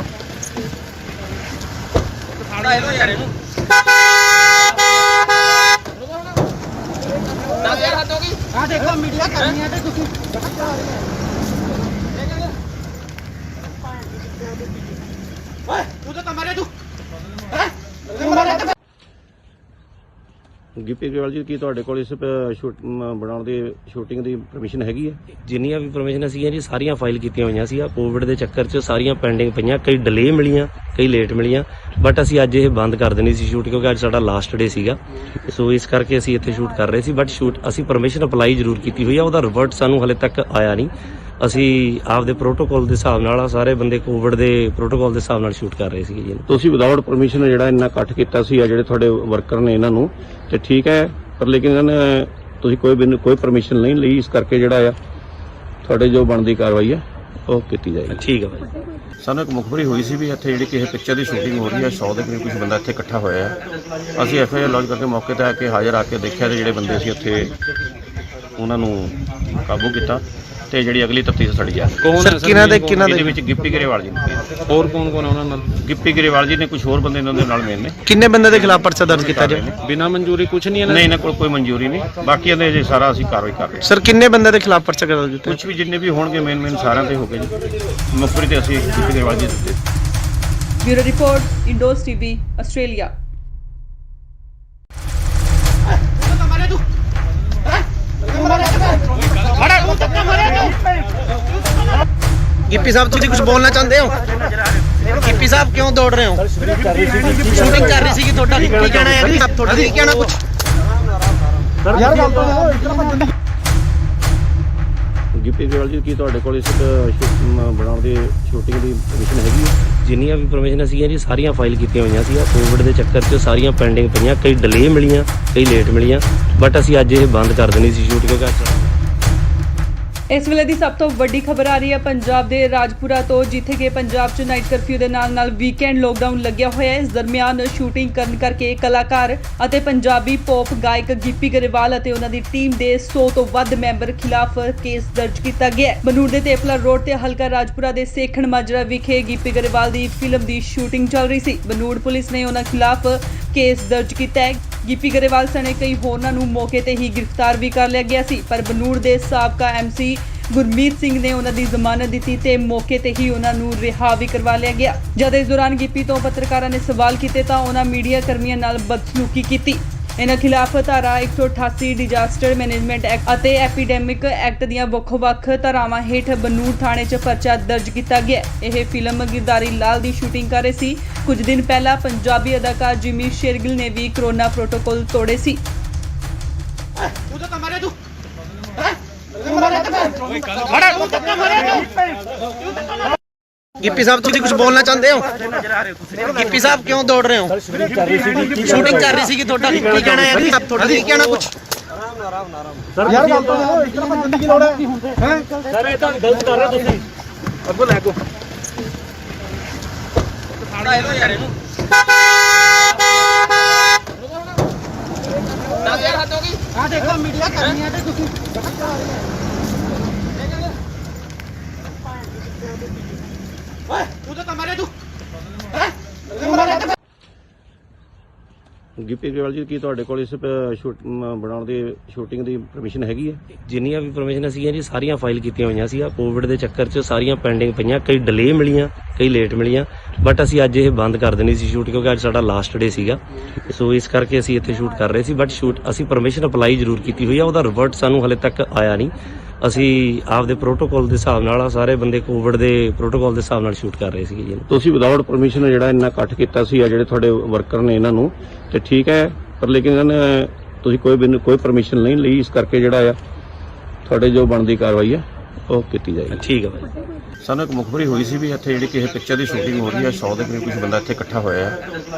[SPEAKER 1] ਸਾੜਾ ਇਹਨੂੰ ਯਾਰ ਇਹਨੂੰ 10,000 ਹੱਦ ਹੋ ਗਈ। ਆ ਦੇਖੋ ਮੀਡੀਆ ਕਰਨੀ ਹੈ ਤੇ ਤੁਸੀਂ ਓਏ ਤੂੰ ਤਾਂ ਮਾਰੇ ਤੂੰ
[SPEAKER 2] ਗਿੱਪੀ ਗਰੇਵਾਲ ਜੀ ਕੀ ਤੁਹਾਡੇ ਕੋਲ ਇਸ ਬਣਾਉਣ ਦੀ ਸ਼ੂਟਿੰਗ ਦੀ ਪਰਮਿਸ਼ਨ ਹੈਗੀ ਹੈ?
[SPEAKER 3] ਜਿੰਨੀਆਂ ਵੀ ਪਰਮਿਸ਼ਨ ਸੀਗੀਆਂ ਜੀ ਸਾਰੀਆਂ ਫਾਈਲ ਕੀਤੀਆਂ ਹੋਈਆਂ ਸੀ। ਕੋਵਿਡ ਦੇ ਚੱਕਰ 'ਚ ਸਾਰੀਆਂ ਪੈਂਡਿੰਗ ਪਈਆਂ, ਕਈ ਡਿਲੇ ਮਿਲੀਆਂ, ਕਈ ਲੇਟ ਮਿਲੀਆਂ, ਬਟ ਅਸੀਂ ਅੱਜ ਇਹ ਬੰਦ ਕਰ ਦੇਣੀ ਸੀ ਸ਼ੂਟ ਕਿਉਂਕਿ ਅੱਜ ਸਾਡਾ ਲਾਸਟ ਡੇ ਸੀਗਾ। ਸੋ ਇਸ ਕਰਕੇ ਅਸੀਂ ਇੱਥੇ ਸ਼ੂਟ ਕਰ ਰਹੇ ਸੀ, ਬਟ ਸ਼ੂਟ ਅਸੀਂ ਪਰਮਿਸ਼ਨ ਅਪਲਾਈ ਜ਼ਰੂਰ ਕੀਤੀ ਹੋਈ ਆ, ਉਹਦਾ ਰਿਵਰਟ ਸਾਨੂੰ ਹਲੇ ਤੱਕ ਆਇਆ ਨਹੀਂ। ਅਸੀਂ ਆਪਦੇ ਪ੍ਰੋਟੋਕਾਲ ਦੇ ਹਿਸਾਬ ਨਾਲ ਸਾਰੇ ਬੰਦੇ ਕੋਵਿਡ ਦੇ ਪ੍ਰੋਟੋਕਾਲ ਦੇ ਹਿਸਾਬ ਨਾਲ ਸ਼ੂਟ ਕਰ ਰਹੇ ਸੀਗੇ ਜੀ।
[SPEAKER 2] ਤੁਸੀਂ ਵਿਦਆਊਟ ਪਰਮਿਸ਼ਨ ਜਿਹੜਾ ਇੰਨਾ ਇਕੱਠ ਕੀਤਾ ਸੀ ਆ ਜਿਹੜੇ ਤੁਹਾਡੇ ਵਰਕਰ ਨੇ ਇਹਨਾਂ ਨੂੰ, ਤੇ ਠੀਕ ਹੈ, ਪਰ ਲੇਕਿਨ ਇਹਨਾਂ ਨੇ ਤੁਸੀਂ ਕੋਈ ਪਰਮਿਸ਼ਨ ਨਹੀਂ ਲਈ, ਇਸ ਕਰਕੇ ਜਿਹੜਾ ਆ ਤੁਹਾਡੇ ਜੋ ਬਣਦੀ ਕਾਰਵਾਈ ਹੈ ਉਹ ਕੀਤੀ ਜਾਏਗੀ।
[SPEAKER 3] ਠੀਕ ਹੈ ਭਾਈ।
[SPEAKER 2] ਸਾਨੂੰ ਇੱਕ ਮੁਖਬਰੀ ਹੋਈ ਸੀ ਵੀ ਇੱਥੇ ਜਿਹੜੀ ਕਿਸੇ ਪਿਕਚਰ ਦੀ ਸ਼ੂਟਿੰਗ ਹੋ ਰਹੀ ਹੈ, 100 ਦੇ ਕਰੀਬ ਕੁਝ ਬੰਦਾ ਇੱਥੇ ਇਕੱਠਾ ਹੋਇਆ ਹੈ। ਅਸੀਂ ਐਫਆਈਆਰ ਲੌਂਚ ਕਰਕੇ ਮੌਕੇ ਤੇ ਆ ਕੇ ਹਾਜ਼ਰ ਆ ਕੇ ਦੇਖਿਆ ਤੇ ਜਿਹੜੇ ਬੰਦੇ ਸੀ ਉੱਥੇ ਉਹਨਾਂ ਨੂੰ ਕਾਬੂ ਕੀਤਾ ਤੇ ਜਿਹੜੀ ਅਗਲੀ ਤਫਤੀਸ਼ ਸਾਡੀ ਜਾ ਰਹੀ ਹੈ।
[SPEAKER 6] ਕੌਣ ਹੈ ਸਰ?
[SPEAKER 2] ਇਹਦੇ ਵਿੱਚ ਗਿੱਪੀ ਗਰੇਵਾਲ ਜੀ ਨੇ,
[SPEAKER 6] ਹੋਰ ਕੌਣ ਕੌਣ ਹੈ ਉਹਨਾਂ ਨਾਲ?
[SPEAKER 2] ਗਿੱਪੀ ਗਰੇਵਾਲ ਜੀ ਨੇ, ਕੁਝ ਹੋਰ ਬੰਦੇ ਇਹਨਾਂ ਦੇ ਨਾਲ ਮੇਨ ਨੇ।
[SPEAKER 1] ਕਿੰਨੇ ਬੰਦੇ ਦੇ ਖਿਲਾਫ ਪਰਚਾ ਦਰਜ ਕੀਤਾ ਜੀ?
[SPEAKER 6] ਬਿਨਾਂ ਮਨਜ਼ੂਰੀ ਕੁਝ ਨਹੀਂ ਇਹਨਾਂ
[SPEAKER 2] ਨਹੀਂ, ਇਹਨਾਂ ਕੋਲ ਕੋਈ ਮਨਜ਼ੂਰੀ ਨਹੀਂ, ਬਾਕੀ ਇਹਦੇ ਜੇ ਸਾਰਾ ਅਸੀਂ ਕਾਰਵਾਈ ਕਰ ਰਹੇ ਹਾਂ।
[SPEAKER 1] ਸਰ ਕਿੰਨੇ ਬੰਦੇ ਦੇ ਖਿਲਾਫ ਪਰਚਾ ਦਰਜ ਕੀਤਾ?
[SPEAKER 2] ਕੁਝ ਵੀ ਜਿੰਨੇ ਵੀ ਹੋਣਗੇ ਮੇਨ ਸਾਰਿਆਂ ਤੇ ਹੋ ਗਏ ਜੀ। ਮੁਖਬਰੀ ਤੇ ਅਸੀਂ ਗਿੱਪੀ ਗਰੇਵਾਲ ਜੀ ਦਿੱਤੇ।
[SPEAKER 4] Bureau report, Indos TV, Australia.
[SPEAKER 1] Gippy sahib ਤੁਸੀਂ ਕੁਝ ਬੋਲਣਾ ਚਾਹੁੰਦੇ ਹੋ? ਗਿੱਪੀ ਸਾਹਿਬ ਕਿਉਂ ਦੌੜ ਰਹੇ ਹੋ? ਸ਼ੂਟਿੰਗ ਕਰ ਰਹੀ ਸੀਗੀ ਤੁਹਾਡਾ ਕੀ ਕਹਿਣਾ ਹੈ? ਤੁਹਾਡਾ ਕੀ ਕਹਿਣਾ ਕੁਝ?
[SPEAKER 5] ਯਾਰ ਗੱਲ ਤਾਂ ਇਤਨਾ ਭੱਜਣ ਦੀ
[SPEAKER 2] ਗਿੱਪੀ ਗਰੇਵਾਲ ਜੀ ਕੀ ਤੁਹਾਡੇ ਕੋਲ ਇਸ ਬਣਾਉਣ ਦੀ ਸ਼ੂਟਿੰਗ ਦੀ ਪਰਮਿਸ਼ਨ ਹੈਗੀ ਹੈ?
[SPEAKER 3] ਜਿੰਨੀਆਂ ਵੀ ਪਰਮਿਸ਼ਨ ਸੀਗੀਆਂ ਜੀ ਸਾਰੀਆਂ ਫਾਈਲ ਕੀਤੀਆਂ ਹੋਈਆਂ ਸੀ। ਕੋਵਿਡ ਦੇ ਚੱਕਰ 'ਚ ਸਾਰੀਆਂ ਪੈਂਡਿੰਗ ਪਈਆਂ, ਕਈ ਡਿਲੇ ਮਿਲੀਆਂ, ਕਈ ਲੇਟ ਮਿਲੀਆਂ, ਬਟ ਅਸੀਂ ਅੱਜ ਇਹ ਬੰਦ ਕਰ ਦੇਣੀ ਸੀ ਸ਼ੂਟ ਕਿਉਂਕਿ ਅੱਜ
[SPEAKER 4] ਇਸ ਵੇਲੇ ਦੀ ਸਭ ਤੋਂ ਵੱਡੀ ਖਬਰ ਆ ਰਹੀ ਹੈ ਪੰਜਾਬ ਦੇ ਰਾਜਪੁਰਾ ਤੋਂ, ਜਿੱਥੇ ਕਿ ਪੰਜਾਬ 'ਚ ਨਾਈਟ ਕਰਫਿਊ ਦੇ ਨਾਲ ਵੀਕਐਂਡ ਲੋਕਡਾਊਨ ਲੱਗਿਆ ਹੋਇਆ ਹੈ। ਇਸ ਦਰਮਿਆਨ ਸ਼ੂਟਿੰਗ ਕਰਨ ਕਰਕੇ ਕਲਾਕਾਰ ਅਤੇ ਪੰਜਾਬੀ ਪੌਪ ਗਾਇਕ ਗਿੱਪੀ ਗਰੇਵਾਲ ਅਤੇ ਉਹਨਾਂ ਦੀ ਟੀਮ ਦੇ 100 ਤੋਂ ਵੱਧ ਮੈਂਬਰ ਖਿਲਾਫ ਕੇਸ ਦਰਜ ਕੀਤਾ ਗਿਆ ਹੈ। ਬਨੂੜ ਦੇ ਤੇਪਲਾ ਰੋਡ ਤੇ ਹਲਕਾ ਰਾਜਪੁਰਾ ਦੇ ਸੇਖਣ ਮਾਜਰਾ ਵਿਖੇ ਗਿੱਪੀ ਗਰੇਵਾਲ ਦੀ ਫਿਲਮ ਦੀ ਸ਼ੂਟਿੰਗ ਚੱਲ ਰਹੀ ਸੀ। ਬਨੂੜ ਪੁਲਿਸ ਨੇ ਉਹਨਾਂ ਖਿਲਾਫ ਕੇਸ ਦਰਜ ਕੀਤਾ ਹੈ। ਗਿੱਪੀ ਗਰੇਵਾਲ ਸਣੇ ਕਈ ਹੋਰਨਾਂ ਨੂੰ ਮੌਕੇ ਤੇ ਹੀ ਗ੍ਰਿਫਤਾਰ ਵੀ ਕਰ ਲਿਆ ਗਿਆ ਸੀ, ਪਰ ਬਨੂੜ ਦੇ ਸਾਬਕਾ ਐਮਸੀ ਗੁਰਮੀਤ ਸਿੰਘ ਨੇ ਉਹਨਾਂ ਦੀ ਜ਼ਮਾਨਤ ਦਿੱਤੀ ਤੇ ਮੌਕੇ ਤੇ ਹੀ ਉਹਨਾਂ ਨੂੰ ਰਿਹਾ ਵੀ ਕਰਵਾ ਲਿਆ ਗਿਆ। ਜਦ ਇਸ ਦੌਰਾਨ ਗਿੱਪੀ ਤੋਂ ਪੱਤਰਕਾਰਾਂ ਨੇ ਸਵਾਲ ਕੀਤੇ ਤਾਂ ਉਹਨਾਂ ਮੀਡੀਆ ਕਰਮੀਆਂ ਨਾਲ ਬਦਸਲੂਕੀ ਕੀਤੀ। ਇਹਨਾਂ ਖਿਲਾਫ ਧਾਰਾ 188 ਡਿਜ਼ਾਸਟਰ ਮੈਨੇਜਮੈਂਟ ਐਕਟ ਅਤੇ ਐਪੀਡੈਮਿਕ ਐਕਟ ਦੀਆਂ ਵੱਖ-ਵੱਖ ਧਾਰਾਵਾਂ ਹੇਠ ਬਨੂੜ ਥਾਣੇ 'ਚ ਪਰਚਾ ਦਰਜ ਕੀਤਾ ਗਿਆ। ਇਹ ਫਿਲਮ ਗਿਰਦਾਰੀ ਲਾਲ ਦੀ ਸ਼ੂਟਿੰਗ ਕਰ ਰਹੇ ਸੀ। ਕੁਝ ਦਿਨ ਪਹਿਲਾਂ ਪੰਜਾਬੀ ਅਦਾਕਾਰ ਜਿਮੀ ਸ਼ੇਰਗਿਲ ਨੇ ਵੀ ਕਰੋਨਾ ਪ੍ਰੋਟੋਕਾਲ ਤੋੜੇ ਸੀ।
[SPEAKER 1] ਤੂੰ ਤਾਂ ਮਾਰੇ ਤੂੰ ਗਿੱਪੀ ਸਾਹਿਬ ਤੁਸੀਂ ਕੁਝ ਬੋਲਣਾ ਚਾਹੁੰਦੇ ਹੋ? ਗਿੱਪੀ ਸਾਹਿਬ ਕਿਉਂ ਦੌੜ ਰਹੇ ਹੋ? ਸ਼ੂਟਿੰਗ ਕਰ ਰਹੀ ਸੀ ਤੁਹਾਡਾ ਕੀ ਕਹਿਣਾ ਹੈ ਜੀ? ਤੁਹਾਡਾ ਕੀ ਕਹਿਣਾ ਕੁਝ?
[SPEAKER 5] ਯਾਰ ਗੱਲ ਤਾਂ ਸੁਣੋ, ਇਸ ਤਰ੍ਹਾਂ ਭੱਜਣ ਦੀ ਕੀ ਲੋੜ ਹੈ? ਹੈ ਸਰ ਇਹ ਤਾਂ ਗਲਤ ਕਰ ਰਹੇ ਤੁਸੀਂ। ਅੱਗੋਂ ਲੈ ਕੋ
[SPEAKER 1] ਸਾੜਾ ਇਹੋ ਯਾਰ ਇਹਨੂੰ ਆ ਦੇਖੋ ਮੀਡੀਆ ਕਰਨੀ ਹੈ ਤੇ ਤੁਸੀਂ ਓਏ ਤੂੰ ਤਾਂ ਮਾਰੇ ਤੂੰ
[SPEAKER 2] ਗਿੱਪੀ ਗਰੇਵਾਲ ਜੀ, ਕੀ ਤੁਹਾਡੇ ਕੋਲ ਇਸ ਬਣਾਉਣ ਦੀ ਸ਼ੂਟਿੰਗ ਦੀ ਪਰਮਿਸ਼ਨ ਹੈਗੀ ਹੈ?
[SPEAKER 3] ਜਿੰਨੀਆਂ ਵੀ ਪਰਮਿਸ਼ਨ ਸੀਗੀਆਂ ਜੀ ਸਾਰੀਆਂ ਫਾਈਲ ਕੀਤੀਆਂ ਹੋਈਆਂ ਸੀ। ਆ ਕੋਵਿਡ ਦੇ ਚੱਕਰ 'ਚ ਸਾਰੀਆਂ ਪੈਂਡਿੰਗ ਪਈਆਂ, ਕਈ ਡਿਲੇ ਮਿਲੀਆਂ, ਕਈ ਲੇਟ ਮਿਲੀਆਂ, ਬਟ ਅਸੀਂ ਅੱਜ ਇਹ ਬੰਦ ਕਰ ਦੇਣੀ ਸੀ ਸ਼ੂਟ, ਕਿਉਂਕਿ ਅੱਜ ਸਾਡਾ ਲਾਸਟ ਡੇ ਸੀਗਾ। ਸੋ ਇਸ ਕਰਕੇ ਅਸੀਂ ਇੱਥੇ ਸ਼ੂਟ ਕਰ ਰਹੇ ਸੀ, ਬਟ ਸ਼ੂਟ ਅਸੀਂ ਪਰਮਿਸ਼ਨ ਅਪਲਾਈ ਜ਼ਰੂਰ ਕੀਤੀ ਹੋਈ ਆ, ਉਹਦਾ ਰਿਵਰਟ ਸਾਨੂੰ ਹਲੇ ਤੱਕ ਆਇਆ ਨਹੀਂ। ਅਸੀਂ ਆਪਦੇ ਪ੍ਰੋਟੋਕਾਲ ਦੇ ਹਿਸਾਬ ਨਾਲ ਸਾਰੇ ਬੰਦੇ ਕੋਵਿਡ ਦੇ ਪ੍ਰੋਟੋਕਾਲ ਦੇ ਹਿਸਾਬ ਨਾਲ ਸ਼ੂਟ ਕਰ ਰਹੇ ਸੀਗੇ ਜੀ।
[SPEAKER 2] ਤੁਸੀਂ ਵਿਦਆਊਟ ਪਰਮਿਸ਼ਨ ਜਿਹੜਾ ਇੰਨਾ ਇਕੱਠ ਕੀਤਾ ਸੀ, ਆ ਜਿਹੜੇ ਤੁਹਾਡੇ ਵਰਕਰ ਨੇ ਇਹਨਾਂ ਨੂੰ, ਤੇ ਠੀਕ ਹੈ, ਪਰ ਲੇਕਿਨ ਇਹਨਾਂ ਨੇ ਤੁਸੀਂ ਕੋਈ ਪਰਮਿਸ਼ਨ ਨਹੀਂ ਲਈ, ਇਸ ਕਰਕੇ ਜਿਹੜਾ ਆ ਤੁਹਾਡੇ ਜੋ ਬਣਦੀ ਕਾਰਵਾਈ ਹੈ ਉਹ ਕੀਤੀ ਜਾਏਗੀ।
[SPEAKER 3] ਠੀਕ ਹੈ ਭਾਈ।
[SPEAKER 2] ਸਾਨੂੰ ਇੱਕ ਮੁਖਬਰੀ ਹੋਈ ਸੀ ਵੀ ਇੱਥੇ ਜਿਹੜੀ ਕਿਸੇ ਪਿਕਚਰ ਦੀ ਸ਼ੂਟਿੰਗ ਹੋ ਰਹੀ ਹੈ, 100 ਦੇ ਕਰੀਬ ਕੁਝ ਬੰਦਾ ਇੱਥੇ ਇਕੱਠਾ ਹੋਇਆ ਹੈ।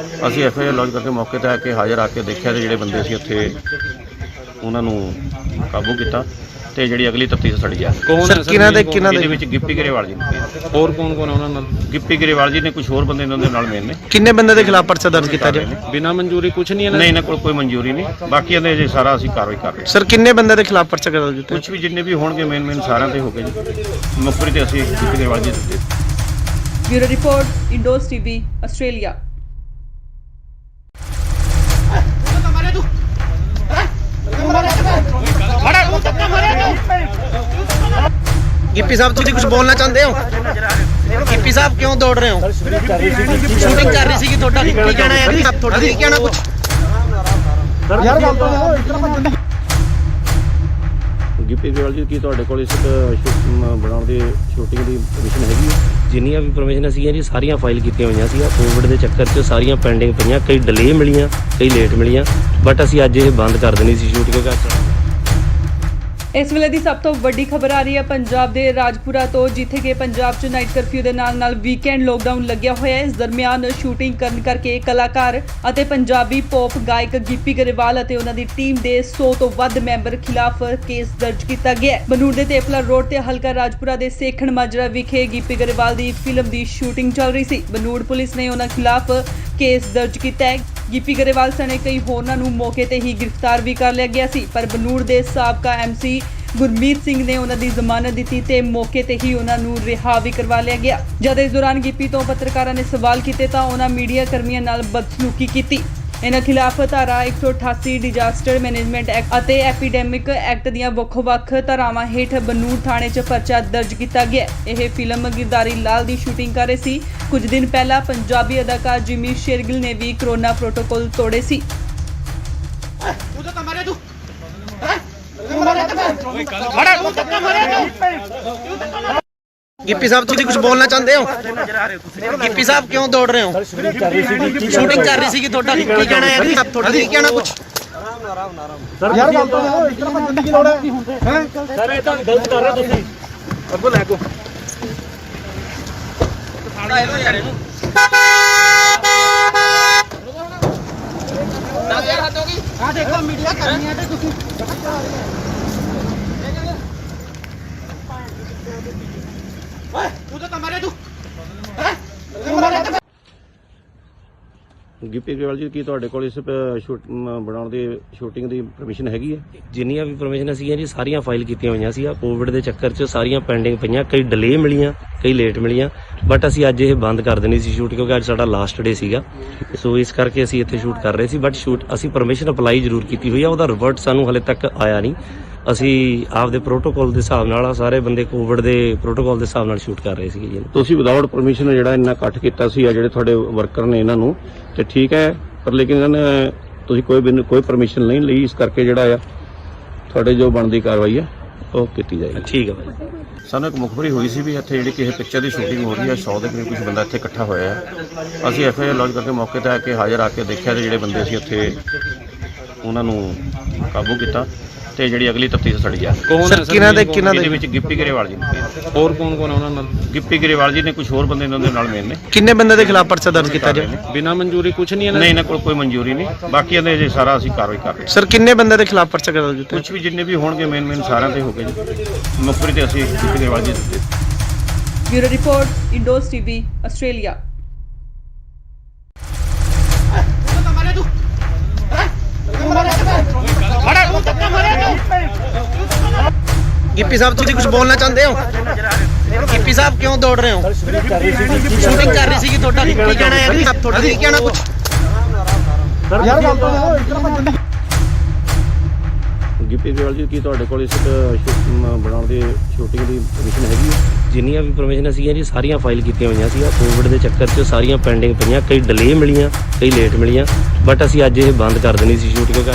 [SPEAKER 2] ਅਸੀਂ FIR ਲੌਂਚ ਕਰਕੇ ਮੌਕੇ ਤੇ ਆ ਕੇ ਹਾਜ਼ਰ ਆ ਕੇ ਦੇਖਿਆ ਤੇ ਜਿਹੜੇ ਬੰਦੇ ਸੀ ਉੱਥੇ ਉਹਨਾਂ ਨੂੰ ਕਾਬੂ ਕੀਤਾ ਤੇ ਜਿਹੜੀ ਅਗਲੀ ਤਫਤੀਸ਼ ਸਾਡੀ ਜਾ
[SPEAKER 6] ਕੌਣ ਹੈ ਸਰ?
[SPEAKER 2] ਇਹਦੇ ਵਿੱਚ ਗਿੱਪੀ ਗਰੇਵਾਲ ਜੀ ਨੇ,
[SPEAKER 6] ਹੋਰ ਕੌਣ ਕੌਣ ਹੈ ਉਹਨਾਂ ਨਾਲ?
[SPEAKER 2] ਗਿੱਪੀ ਗਰੇਵਾਲ ਜੀ ਨੇ, ਕੁਝ ਹੋਰ ਬੰਦੇ ਇਹਨਾਂ ਦੇ ਨਾਲ ਮੇਨ ਨੇ।
[SPEAKER 1] ਕਿੰਨੇ ਬੰਦੇ ਦੇ ਖਿਲਾਫ ਪਰਚਾ ਦਰਜ ਕੀਤਾ ਜੀ?
[SPEAKER 6] ਬਿਨਾਂ ਮਨਜ਼ੂਰੀ ਕੁਝ ਨਹੀਂ ਹੈ?
[SPEAKER 2] ਨਹੀਂ, ਇਹਨਾਂ ਕੋਲ ਕੋਈ ਮਨਜ਼ੂਰੀ ਨਹੀਂ, ਬਾਕੀ ਇਹਦੇ ਜੇ ਸਾਰਾ ਅਸੀਂ ਕਾਰਵਾਈ ਕਰ ਰਹੇ ਹਾਂ।
[SPEAKER 1] ਸਰ ਕਿੰਨੇ ਬੰਦੇ ਦੇ ਖਿਲਾਫ ਪਰਚਾ ਦਰਜ ਕੀਤਾ?
[SPEAKER 2] ਕੁਝ ਵੀ ਜਿੰਨੇ ਵੀ ਹੋਣਗੇ ਮੇਨ ਸਾਰਿਆਂ ਤੇ ਹੋ ਗਏ ਜੀ। ਮੁਖਬਰੀ ਤੇ ਅਸੀਂ ਗਿੱਪੀ ਗਰੇਵਾਲ ਜੀ ਦਿੱਤੇ।
[SPEAKER 4] Bureau report, Indos TV, Australia.
[SPEAKER 1] Gippy sahib ਤੁਸੀਂ ਕੁਝ ਬੋਲਣਾ ਚਾਹੁੰਦੇ ਹੋ? ਗਿੱਪੀ ਸਾਹਿਬ ਕਿਉਂ ਦੌੜ ਰਹੇ ਹੋ? ਸ਼ੂਟਿੰਗ ਕਰ ਰਹੀ ਸੀ ਤੁਹਾਡਾ ਕੀ ਕਹਿਣਾ ਹੈ ਜੀ? ਤੁਹਾਡਾ ਕੀ ਕਹਿਣਾ ਕੁਝ?
[SPEAKER 5] ਯਾਰ ਗੱਲ ਤਾਂ ਸੁਣੋ, ਇਸ ਤਰ੍ਹਾਂ ਭੱਜਣ ਦੀ
[SPEAKER 2] ਗਿੱਪੀ ਗਰੇਵਾਲ ਜੀ, ਕੀ ਤੁਹਾਡੇ ਕੋਲ ਇਸ ਬਣਾਉਣ ਦੀ ਸ਼ੂਟਿੰਗ ਦੀ ਪਰਮਿਸ਼ਨ ਹੈਗੀ ਹੈ?
[SPEAKER 3] ਜਿੰਨੀਆਂ ਵੀ ਪਰਮਿਸ਼ਨ ਸੀਗੀਆਂ ਜੀ ਸਾਰੀਆਂ ਫਾਈਲ ਕੀਤੀਆਂ ਹੋਈਆਂ ਸੀ। ਕੋਵਿਡ ਦੇ ਚੱਕਰ 'ਚ ਸਾਰੀਆਂ ਪੈਂਡਿੰਗ ਪਈਆਂ, ਕਈ ਡਿਲੇ ਮਿਲੀਆਂ, ਕਈ ਲੇਟ ਮਿਲੀਆਂ, ਬਟ ਅਸੀਂ ਅੱਜ ਇਹ ਬੰਦ ਕਰ ਦੇਣੀ ਸੀ ਸ਼ੂਟ, ਕਿਉਂਕਿ
[SPEAKER 4] ਇਸ ਵੇਲੇ ਦੀ ਸਭ ਤੋਂ ਵੱਡੀ ਖਬਰ ਆ ਰਹੀ ਹੈ ਪੰਜਾਬ ਦੇ ਰਾਜਪੁਰਾ ਤੋਂ, ਜਿੱਥੇ ਕਿ ਪੰਜਾਬ 'ਚ ਨਾਈਟ ਕਰਫਿਊ ਦੇ ਨਾਲ ਵੀਕਐਂਡ ਲੋਕਡਾਊਨ ਲੱਗਿਆ ਹੋਇਆ ਹੈ। ਇਸ ਦਰਮਿਆਨ ਸ਼ੂਟਿੰਗ ਕਰਨ ਕਰਕੇ ਕਲਾਕਾਰ ਅਤੇ ਪੰਜਾਬੀ ਪੌਪ ਗਾਇਕ ਗਿੱਪੀ ਗਰੇਵਾਲ ਅਤੇ ਉਹਨਾਂ ਦੀ ਟੀਮ ਦੇ 100 ਤੋਂ ਵੱਧ ਮੈਂਬਰ ਖਿਲਾਫ ਕੇਸ ਦਰਜ ਕੀਤਾ ਗਿਆ ਹੈ। ਬਨੂੜ ਦੇ ਤੇਪਲਾ ਰੋਡ ਤੇ ਹਲਕਾ ਰਾਜਪੁਰਾ ਦੇ ਸੇਖਣ ਮਾਜਰਾ ਵਿਖੇ ਗਿੱਪੀ ਗਰੇਵਾਲ ਦੀ ਫਿਲਮ ਦੀ ਸ਼ੂਟਿੰਗ ਚੱਲ ਰਹੀ ਸੀ। ਬਨੂੜ ਪੁਲਿਸ ਨੇ ਉਹਨਾਂ ਖਿਲਾਫ ਕੇਸ ਦਰਜ ਕੀਤਾ ਹੈ। ਗਿੱਪੀ ਗਰੇਵਾਲ ਸਣੇ ਕਈ ਹੋਰਨਾਂ ਨੂੰ ਮੌਕੇ ਤੇ ਹੀ ਗ੍ਰਿਫਤਾਰ ਵੀ ਕਰ ਲਿਆ ਗਿਆ ਸੀ, ਪਰ ਬਨੂੜ ਦੇ ਸਾਬਕਾ MC ਗੁਰਮੀਤ ਸਿੰਘ ਨੇ ਉਹਨਾਂ ਦੀ ਜ਼ਮਾਨਤ ਦਿੱਤੀ ਤੇ ਮੌਕੇ ਤੇ ਹੀ ਉਹਨਾਂ ਨੂੰ ਰਿਹਾ ਵੀ ਕਰਵਾ ਲਿਆ ਗਿਆ। ਜਦ ਇਸ ਦੌਰਾਨ ਗਿੱਪੀ ਤੋਂ ਪੱਤਰਕਾਰਾਂ ਨੇ ਸਵਾਲ ਕੀਤੇ ਤਾਂ ਉਹਨਾਂ ਮੀਡੀਆ ਕਰਮੀਆਂ ਨਾਲ ਬਦਸਲੂਕੀ ਕੀਤੀ। ਇਹਨਾਂ ਖਿਲਾਫ ਧਾਰਾ 188 ਡਿਜ਼ਾਸਟਰ ਮੈਨੇਜਮੈਂਟ ਐਕਟ ਅਤੇ ਐਪੀਡੈਮਿਕ ਐਕਟ ਦੀਆਂ ਵੱਖ-ਵੱਖ ਧਾਰਾਵਾਂ ਹੇਠ ਬਨੂੜ ਥਾਣੇ 'ਚ ਪਰਚਾ ਦਰਜ ਕੀਤਾ ਗਿਆ। ਇਹ ਫਿਲਮ ਗਿਰਦਾਰੀ ਲਾਲ ਦੀ ਸ਼ੂਟਿੰਗ ਕਰ ਰਹੇ ਸੀ। ਕੁਝ ਦਿਨ ਪਹਿਲਾਂ ਪੰਜਾਬੀ ਅਦਾਕਾਰ ਜਿਮੀ ਸ਼ੇਰਗਿਲ ਨੇ ਵੀ ਕੋਰੋਨਾ ਪ੍ਰੋਟੋਕਾਲ ਤੋੜੇ ਸੀ।
[SPEAKER 1] ਗਿੱਪੀ ਸਾਹਿਬ ਤੁਸੀਂ ਕੁਝ ਬੋਲਣਾ ਚਾਹੁੰਦੇ ਹੋ? ਗਿੱਪੀ ਸਾਹਿਬ ਕਿਉਂ ਦੌੜ ਰਹੇ ਹੋ? ਸ਼ੂਟਿੰਗ ਕਰ ਰਹੀ ਸੀ ਤੁਹਾਡਾ ਕੀ ਕਹਿਣਾ ਹੈ ਜੀ? ਤੁਹਾਡਾ ਕੀ ਕਹਿਣਾ ਕੁਝ?
[SPEAKER 5] ਯਾਰ ਗੱਲ ਤਾਂ ਸੁਣੋ, ਇਸ ਤਰ੍ਹਾਂ ਭੱਜਣ ਦੀ ਕੀ ਲੋੜ ਹੈ? ਹੈ ਸਰ ਇਹ ਤਾਂ ਗਲਤ ਕਰ ਰਹੇ ਤੁਸੀਂ। ਅੱਗੋਂ ਲੈ ਕੋ
[SPEAKER 1] ਸਾੜਾ ਇਹੋ ਯਾਰ ਇਹਨੂੰ ਆ ਦੇਖੋ ਮੀਡੀਆ ਕਰਨੀ ਹੈ ਤੇ ਤੁਸੀਂ ਓਏ ਤੂੰ ਤਾਂ ਮਾਰੇ ਤੂੰ
[SPEAKER 2] ਗਿੱਪੀ ਗਰੇਵਾਲ ਜੀ, ਕੀ ਤੁਹਾਡੇ ਕੋਲ ਇਸ ਬਣਾਉਣ ਦੀ ਸ਼ੂਟਿੰਗ ਦੀ ਪਰਮਿਸ਼ਨ ਹੈਗੀ ਹੈ?
[SPEAKER 3] ਜਿੰਨੀਆਂ ਵੀ ਪਰਮਿਸ਼ਨ ਸੀਗੀਆਂ ਜੀ ਸਾਰੀਆਂ ਫਾਈਲ ਕੀਤੀਆਂ ਹੋਈਆਂ ਸੀ। ਕੋਵਿਡ ਦੇ ਚੱਕਰ 'ਚ ਸਾਰੀਆਂ ਪੈਂਡਿੰਗ ਪਈਆਂ, ਕਈ ਡਿਲੇ ਮਿਲੀਆਂ, ਕਈ ਲੇਟ ਮਿਲੀਆਂ, ਬਟ ਅਸੀਂ ਅੱਜ ਇਹ ਬੰਦ ਕਰ ਦੇਣੀ ਸੀ ਸ਼ੂਟ, ਕਿਉਂਕਿ ਅੱਜ ਸਾਡਾ ਲਾਸਟ ਡੇ ਸੀਗਾ। ਸੋ ਇਸ ਕਰਕੇ ਅਸੀਂ ਇੱਥੇ ਸ਼ੂਟ ਕਰ ਰਹੇ ਸੀ, ਬਟ ਸ਼ੂਟ ਅਸੀਂ ਪਰਮਿਸ਼ਨ ਅਪਲਾਈ ਜ਼ਰੂਰ ਕੀਤੀ ਹੋਈ ਆ, ਉਹਦਾ ਰਿਵਰਟ ਸਾਨੂੰ ਹਲੇ ਤੱਕ ਆਇਆ ਨਹੀਂ। ਅਸੀਂ ਆਪਦੇ ਪ੍ਰੋਟੋਕਾਲ ਦੇ ਹਿਸਾਬ ਨਾਲ ਸਾਰੇ ਬੰਦੇ ਕੋਵਿਡ ਦੇ ਪ੍ਰੋਟੋਕਾਲ ਦੇ ਹਿਸਾਬ ਨਾਲ ਸ਼ੂਟ ਕਰ ਰਹੇ ਸੀਗੇ ਜੀ।
[SPEAKER 2] ਤੁਸੀਂ ਵਿਦਆਊਟ ਪਰਮਿਸ਼ਨ ਜਿਹੜਾ ਇੰਨਾ ਇਕੱਠ ਕੀਤਾ ਸੀ, ਆ ਜਿਹੜੇ ਤੁਹਾਡੇ ਵਰਕਰ ਨੇ ਇਹਨਾਂ ਨੂੰ, ਤੇ ਠੀਕ ਹੈ, ਪਰ ਲੇਕਿਨ ਇਹਨਾਂ ਨੇ ਤੁਸੀਂ ਕੋਈ ਪਰਮਿਸ਼ਨ ਨਹੀਂ ਲਈ, ਇਸ ਕਰਕੇ ਜਿਹੜਾ ਆ ਤੁਹਾਡੇ ਜੋ ਬਣਦੀ ਕਾਰਵਾਈ ਹੈ ਉਹ ਕੀਤੀ ਜਾਏਗੀ।
[SPEAKER 3] ਠੀਕ ਹੈ ਭਾਈ।
[SPEAKER 2] ਸਾਨੂੰ ਇੱਕ ਮੁਖਬਰੀ ਹੋਈ ਸੀ ਵੀ ਇੱਥੇ ਜਿਹੜੀ ਕਿਸੇ ਪਿਕਚਰ ਦੀ ਸ਼ੂਟਿੰਗ ਹੋ ਰਹੀ ਹੈ, 100 ਦੇ ਕਰੀਬ ਕੁਝ ਬੰਦਾ ਇੱਥੇ ਇਕੱਠਾ ਹੋਇਆ ਹੈ। ਅਸੀਂ FIR ਲੌਂਚ ਕਰਕੇ ਮੌਕੇ ਤੇ ਆ ਕੇ ਹਾਜ਼ਰ ਆ ਕੇ ਦੇਖਿਆ ਤੇ ਜਿਹੜੇ ਬੰਦੇ ਸੀ ਉੱਥੇ ਉਹਨਾਂ ਨੂੰ ਕਾਬੂ ਕੀਤਾ ਤੇ ਜਿਹੜੀ ਅਗਲੀ ਤਫਤੀਸ਼ ਸੜੀ ਆ
[SPEAKER 6] ਕੌਣ
[SPEAKER 1] ਸਰ
[SPEAKER 6] ਹੈ
[SPEAKER 1] ਕਿਹਨਾਂ ਦੇ
[SPEAKER 2] ਇਹਦੇ ਵਿੱਚ ਗਿੱਪੀ ਗਰੇਵਾਲ ਜੀ ਨੇ।
[SPEAKER 6] ਹੋਰ ਕੌਣ ਕੌਣ ਹੈ ਉਹਨਾਂ ਨਾਲ?
[SPEAKER 2] ਗਿੱਪੀ ਗਰੇਵਾਲ ਜੀ ਨੇ, ਕੁਝ ਹੋਰ ਬੰਦੇ ਇਹਨਾਂ ਦੇ ਨਾਲ ਮੇਨ ਨੇ।
[SPEAKER 1] ਕਿੰਨੇ ਬੰਦੇ ਦੇ ਖਿਲਾਫ ਪਰਚਾ ਦਰਜ ਕੀਤਾ ਜੀ?
[SPEAKER 6] ਬਿਨਾਂ ਮਨਜ਼ੂਰੀ ਕੁਝ ਨਹੀਂ ਇਹਨਾਂ
[SPEAKER 2] ਨਹੀਂ, ਇਹਨਾਂ ਕੋਲ ਕੋਈ ਮਨਜ਼ੂਰੀ ਨਹੀਂ। ਬਾਕੀ ਇਹਦੇ ਜੇ ਸਾਰਾ ਅਸੀਂ ਕਾਰਵਾਈ ਕਰ ਰਹੇ ਹਾਂ।
[SPEAKER 1] ਸਰ ਕਿੰਨੇ ਬੰਦੇ ਦੇ ਖਿਲਾਫ ਪਰਚਾ ਦਰਜ ਕੀਤਾ?
[SPEAKER 2] ਕੁਝ ਵੀ ਜਿੰਨੇ ਵੀ ਹੋਣਗੇ ਮੇਨ ਸਾਰਿਆਂ ਤੇ ਹੋ ਗਏ ਜੀ। ਮੁਖਬਰੀ ਤੇ ਅਸੀਂ ਗਿੱਪੀ ਗਰੇਵਾਲ ਜੀ ਦਿੱਤੇ।
[SPEAKER 4] Bureau report Indos TV Australia.
[SPEAKER 1] Gippy sahib ਤੁਸੀਂ ਕੁਝ ਬੋਲਣਾ ਚਾਹੁੰਦੇ ਹੋ? ਗਿੱਪੀ ਸਾਹਿਬ ਕਿਉਂ ਦੌੜ ਰਹੇ ਹੋ? ਸ਼ੂਟਿੰਗ ਕਰ ਰਹੀ ਸੀਗੀ ਤੁਹਾਡਾ ਕੀ ਕਹਿਣਾ ਹੈ ਜੀ? ਤੁਹਾਡਾ ਕੀ ਕਹਿਣਾ ਕੁਝ?
[SPEAKER 5] ਯਾਰ ਗੱਲ ਤਾਂ ਇਤਨਾ ਬੰਦੇ
[SPEAKER 2] ਗਿੱਪੀ ਗਰੇਵਾਲ ਜੀ, ਕੀ ਤੁਹਾਡੇ ਕੋਲ ਇਸ ਬਣਾਉਣ ਦੀ ਸ਼ੂਟਿੰਗ ਦੀ ਪਰਮਿਸ਼ਨ ਹੈਗੀ ਹੈ?
[SPEAKER 3] ਜਿੰਨੀਆਂ ਵੀ ਪਰਮਿਸ਼ਨ ਸੀਗੀਆਂ ਜੀ ਸਾਰੀਆਂ ਫਾਈਲ ਕੀਤੀਆਂ ਹੋਈਆਂ ਸੀ। ਕੋਵਿਡ ਦੇ ਚੱਕਰ 'ਚ ਸਾਰੀਆਂ ਪੈਂਡਿੰਗ ਪਈਆਂ, ਕਈ ਡਿਲੇ ਮਿਲੀਆਂ, ਕਈ ਲੇਟ ਮਿਲੀਆਂ, ਬਟ ਅਸੀਂ ਅੱਜ ਇਹ ਬੰਦ ਕਰ ਦੇਣੀ ਸੀ ਸ਼ੂਟ ਕਿਉਂਕਿ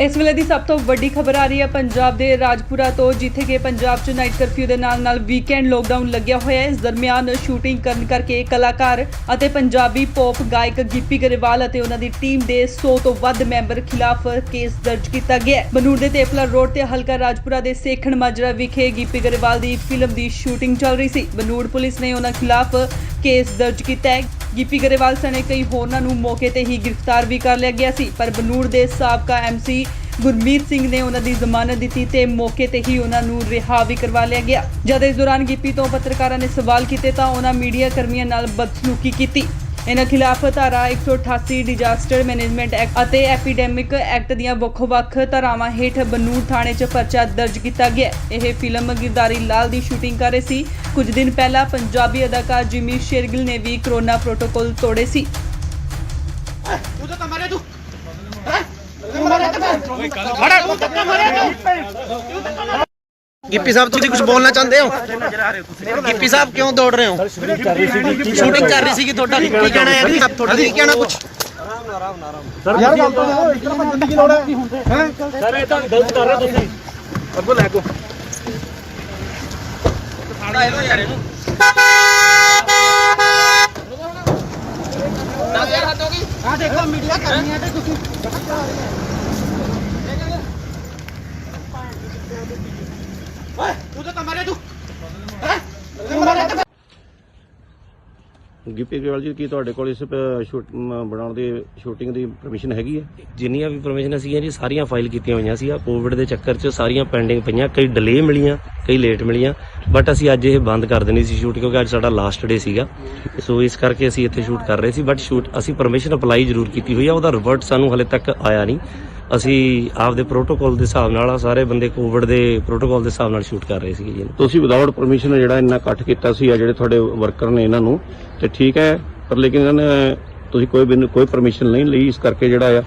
[SPEAKER 4] ਇਸ ਵੇਲੇ ਦੀ ਸਭ ਤੋਂ ਵੱਡੀ ਖਬਰ ਆ ਰਹੀ ਹੈ ਪੰਜਾਬ ਦੇ ਰਾਜਪੁਰਾ ਤੋਂ, ਜਿੱਥੇ ਕਿ ਪੰਜਾਬ 'ਚ ਨਾਈਟ ਕਰਫਿਊ ਦੇ ਨਾਲ ਵੀਕਐਂਡ ਲੋਕਡਾਊਨ ਲੱਗਿਆ ਹੋਇਆ ਹੈ। ਇਸ ਦਰਮਿਆਨ ਸ਼ੂਟਿੰਗ ਕਰਨ ਕਰਕੇ ਕਲਾਕਾਰ ਅਤੇ ਪੰਜਾਬੀ ਪੌਪ ਗਾਇਕ ਗਿੱਪੀ ਗਰੇਵਾਲ ਅਤੇ ਉਹਨਾਂ ਦੀ ਟੀਮ ਦੇ 100 ਤੋਂ ਵੱਧ ਮੈਂਬਰ ਖਿਲਾਫ ਕੇਸ ਦਰਜ ਕੀਤਾ ਗਿਆ ਹੈ। ਬਨੂੜ ਦੇ ਤੇਪਲਾ ਰੋਡ ਤੇ ਹਲਕਾ ਰਾਜਪੁਰਾ ਦੇ ਸੇਖਣ ਮਾਜਰਾ ਵਿਖੇ ਗਿੱਪੀ ਗਰੇਵਾਲ ਦੀ ਫਿਲਮ ਦੀ ਸ਼ੂਟਿੰਗ ਚੱਲ ਰਹੀ ਸੀ। ਬਨੂੜ ਪੁਲਿਸ ਨੇ ਉਹਨਾਂ ਖਿਲਾਫ ਕੇਸ ਦਰਜ ਕੀਤਾ ਹੈ। ਗਿੱਪੀ ਗਰੇਵਾਲ ਸਣੇ ਕਈ ਹੋਰਨਾਂ ਨੂੰ ਮੌਕੇ ਤੇ ਹੀ ਗ੍ਰਿਫਤਾਰ ਵੀ ਕਰ ਲਿਆ ਗਿਆ ਸੀ, ਪਰ ਬਨੂੜ ਦੇ ਸਾਬਕਾ MC ਗੁਰਮੀਤ ਸਿੰਘ ਨੇ ਉਹਨਾਂ ਦੀ ਜ਼ਮਾਨਤ ਦਿੱਤੀ ਤੇ ਮੌਕੇ ਤੇ ਹੀ ਉਹਨਾਂ ਨੂੰ ਰਿਹਾ ਵੀ ਕਰਵਾ ਲਿਆ ਗਿਆ। ਜਦ ਇਸ ਦੌਰਾਨ ਗਿੱਪੀ ਤੋਂ ਪੱਤਰਕਾਰਾਂ ਨੇ ਸਵਾਲ ਕੀਤੇ ਤਾਂ ਉਹਨਾਂ ਮੀਡੀਆ ਕਰਮੀਆਂ ਨਾਲ ਬਦਸਲੂਕੀ ਕੀਤੀ। ਇਹਨਾਂ ਖਿਲਾਫ ਧਾਰਾ 188 ਡਿਜ਼ਾਸਟਰ ਮੈਨੇਜਮੈਂਟ ਐਕਟ ਅਤੇ ਐਪੀਡੈਮਿਕ ਐਕਟ ਦੀਆਂ ਵੱਖ-ਵੱਖ ਧਾਰਾਵਾਂ ਹੇਠ ਬਨੂੜ ਥਾਣੇ 'ਚ ਪਰਚਾ ਦਰਜ ਕੀਤਾ ਗਿਆ। ਇਹ ਫਿਲਮ ਗਿਰਦਾਰੀ ਲਾਲ ਦੀ ਸ਼ੂਟਿੰਗ ਕਰ ਰਹੇ ਸੀ। ਕੁਝ ਦਿਨ ਪਹਿਲਾਂ ਪੰਜਾਬੀ ਅਦਾਕਾਰ ਜਿਮੀ ਸ਼ੇਰਗਿਲ ਨੇ ਵੀ ਕੋਰੋਨਾ ਪ੍ਰੋਟੋਕਾਲ ਤੋੜੇ ਸੀ।
[SPEAKER 1] ਗਿੱਪੀ ਸਾਹਿਬ ਤੁਸੀਂ ਕੁਝ ਬੋਲਣਾ ਚਾਹੁੰਦੇ ਹੋ? ਗਿੱਪੀ ਸਾਹਿਬ ਕਿਉਂ ਦੌੜ ਰਹੇ ਹੋ? ਸ਼ੂਟਿੰਗ ਕਰ ਰਹੀ ਸੀਗੀ ਤੁਹਾਡਾ ਕੀ ਕਹਿਣਾ ਹੈ ਜੀ? ਤੁਹਾਡਾ ਕੀ ਕਹਿਣਾ ਕੁਝ?
[SPEAKER 5] ਯਾਰ ਗੱਲ ਤਾਂ ਇਤਨਾ ਬੰਦੇ ਦੀ ਲੋੜ ਹੈ। ਸਰ ਇਹ ਤਾਂ ਗਲਤ ਕਰ ਰਹੇ ਤੁਸੀਂ। ਅੱਗੋ ਲੈ ਕੋ ਆ ਦੇਖੋ ਮੀਡੀਆ ਕਰਨੀ ਤੇ ਤੁਸੀਂ ਓਏ ਤੂੰ ਤਾਂ ਮਾਰੇ ਤੂੰ
[SPEAKER 2] ਗਿੱਪੀ ਗਰੇਵਾਲ ਜੀ, ਕੀ ਤੁਹਾਡੇ ਕੋਲ ਇਸ ਬਣਾਉਣ ਦੀ ਸ਼ੂਟਿੰਗ ਦੀ ਪਰਮਿਸ਼ਨ ਹੈਗੀ ਹੈ?
[SPEAKER 3] ਜਿੰਨੀਆਂ ਵੀ ਪਰਮਿਸ਼ਨ ਸੀਗੀਆਂ ਜੀ ਸਾਰੀਆਂ ਫਾਈਲ ਕੀਤੀਆਂ ਹੋਈਆਂ ਸੀ। ਕੋਵਿਡ ਦੇ ਚੱਕਰ 'ਚ ਸਾਰੀਆਂ ਪੈਂਡਿੰਗ ਪਈਆਂ, ਕਈ ਡਿਲੇ ਮਿਲੀਆਂ, ਕਈ ਲੇਟ ਮਿਲੀਆਂ, ਬਟ ਅਸੀਂ ਅੱਜ ਇਹ ਬੰਦ ਕਰ ਦੇਣੀ ਸੀ ਸ਼ੂਟ ਕਿਉਂਕਿ ਅੱਜ ਸਾਡਾ ਲਾਸਟ ਡੇ ਸੀਗਾ। ਸੋ ਇਸ ਕਰਕੇ ਅਸੀਂ ਇੱਥੇ ਸ਼ੂਟ ਕਰ ਰਹੇ ਸੀ, ਬਟ ਅਸੀਂ ਪਰਮਿਸ਼ਨ ਅਪਲਾਈ ਜ਼ਰੂਰ ਕੀਤੀ ਹੋਈ ਆ। ਉਹਦਾ ਰਿਵਰਟ ਸਾਨੂੰ ਹਲੇ ਤੱਕ ਆਇਆ ਨਹੀਂ। ਅਸੀਂ ਆਪਦੇ ਪ੍ਰੋਟੋਕਾਲ ਦੇ ਹਿਸਾਬ ਨਾਲ ਸਾਰੇ ਬੰਦੇ ਕੋਵਿਡ ਦੇ ਪ੍ਰੋਟੋਕਾਲ ਦੇ ਹਿਸਾਬ ਨਾਲ ਸ਼ੂਟ ਕਰ ਰਹੇ ਸੀਗੇ ਜੀ।
[SPEAKER 2] ਤੁਸੀਂ ਵਿਦਆਊਟ ਪਰਮਿਸ਼ਨ ਜਿਹੜਾ ਇੰਨਾ ਇਕੱਠ ਕੀਤਾ ਸੀ ਆ ਜਿਹੜੇ ਤੁਹਾਡੇ ਵਰਕਰ ਨੇ ਇਹਨਾਂ ਨੂੰ, ਤੇ ਠੀਕ ਹੈ, ਪਰ ਲੇਕਿਨ ਇਹਨਾਂ ਨੇ ਤੁਸੀਂ ਕੋਈ ਪਰਮਿਸ਼ਨ ਨਹੀਂ ਲਈ, ਇਸ ਕਰਕੇ ਜਿਹੜਾ ਆ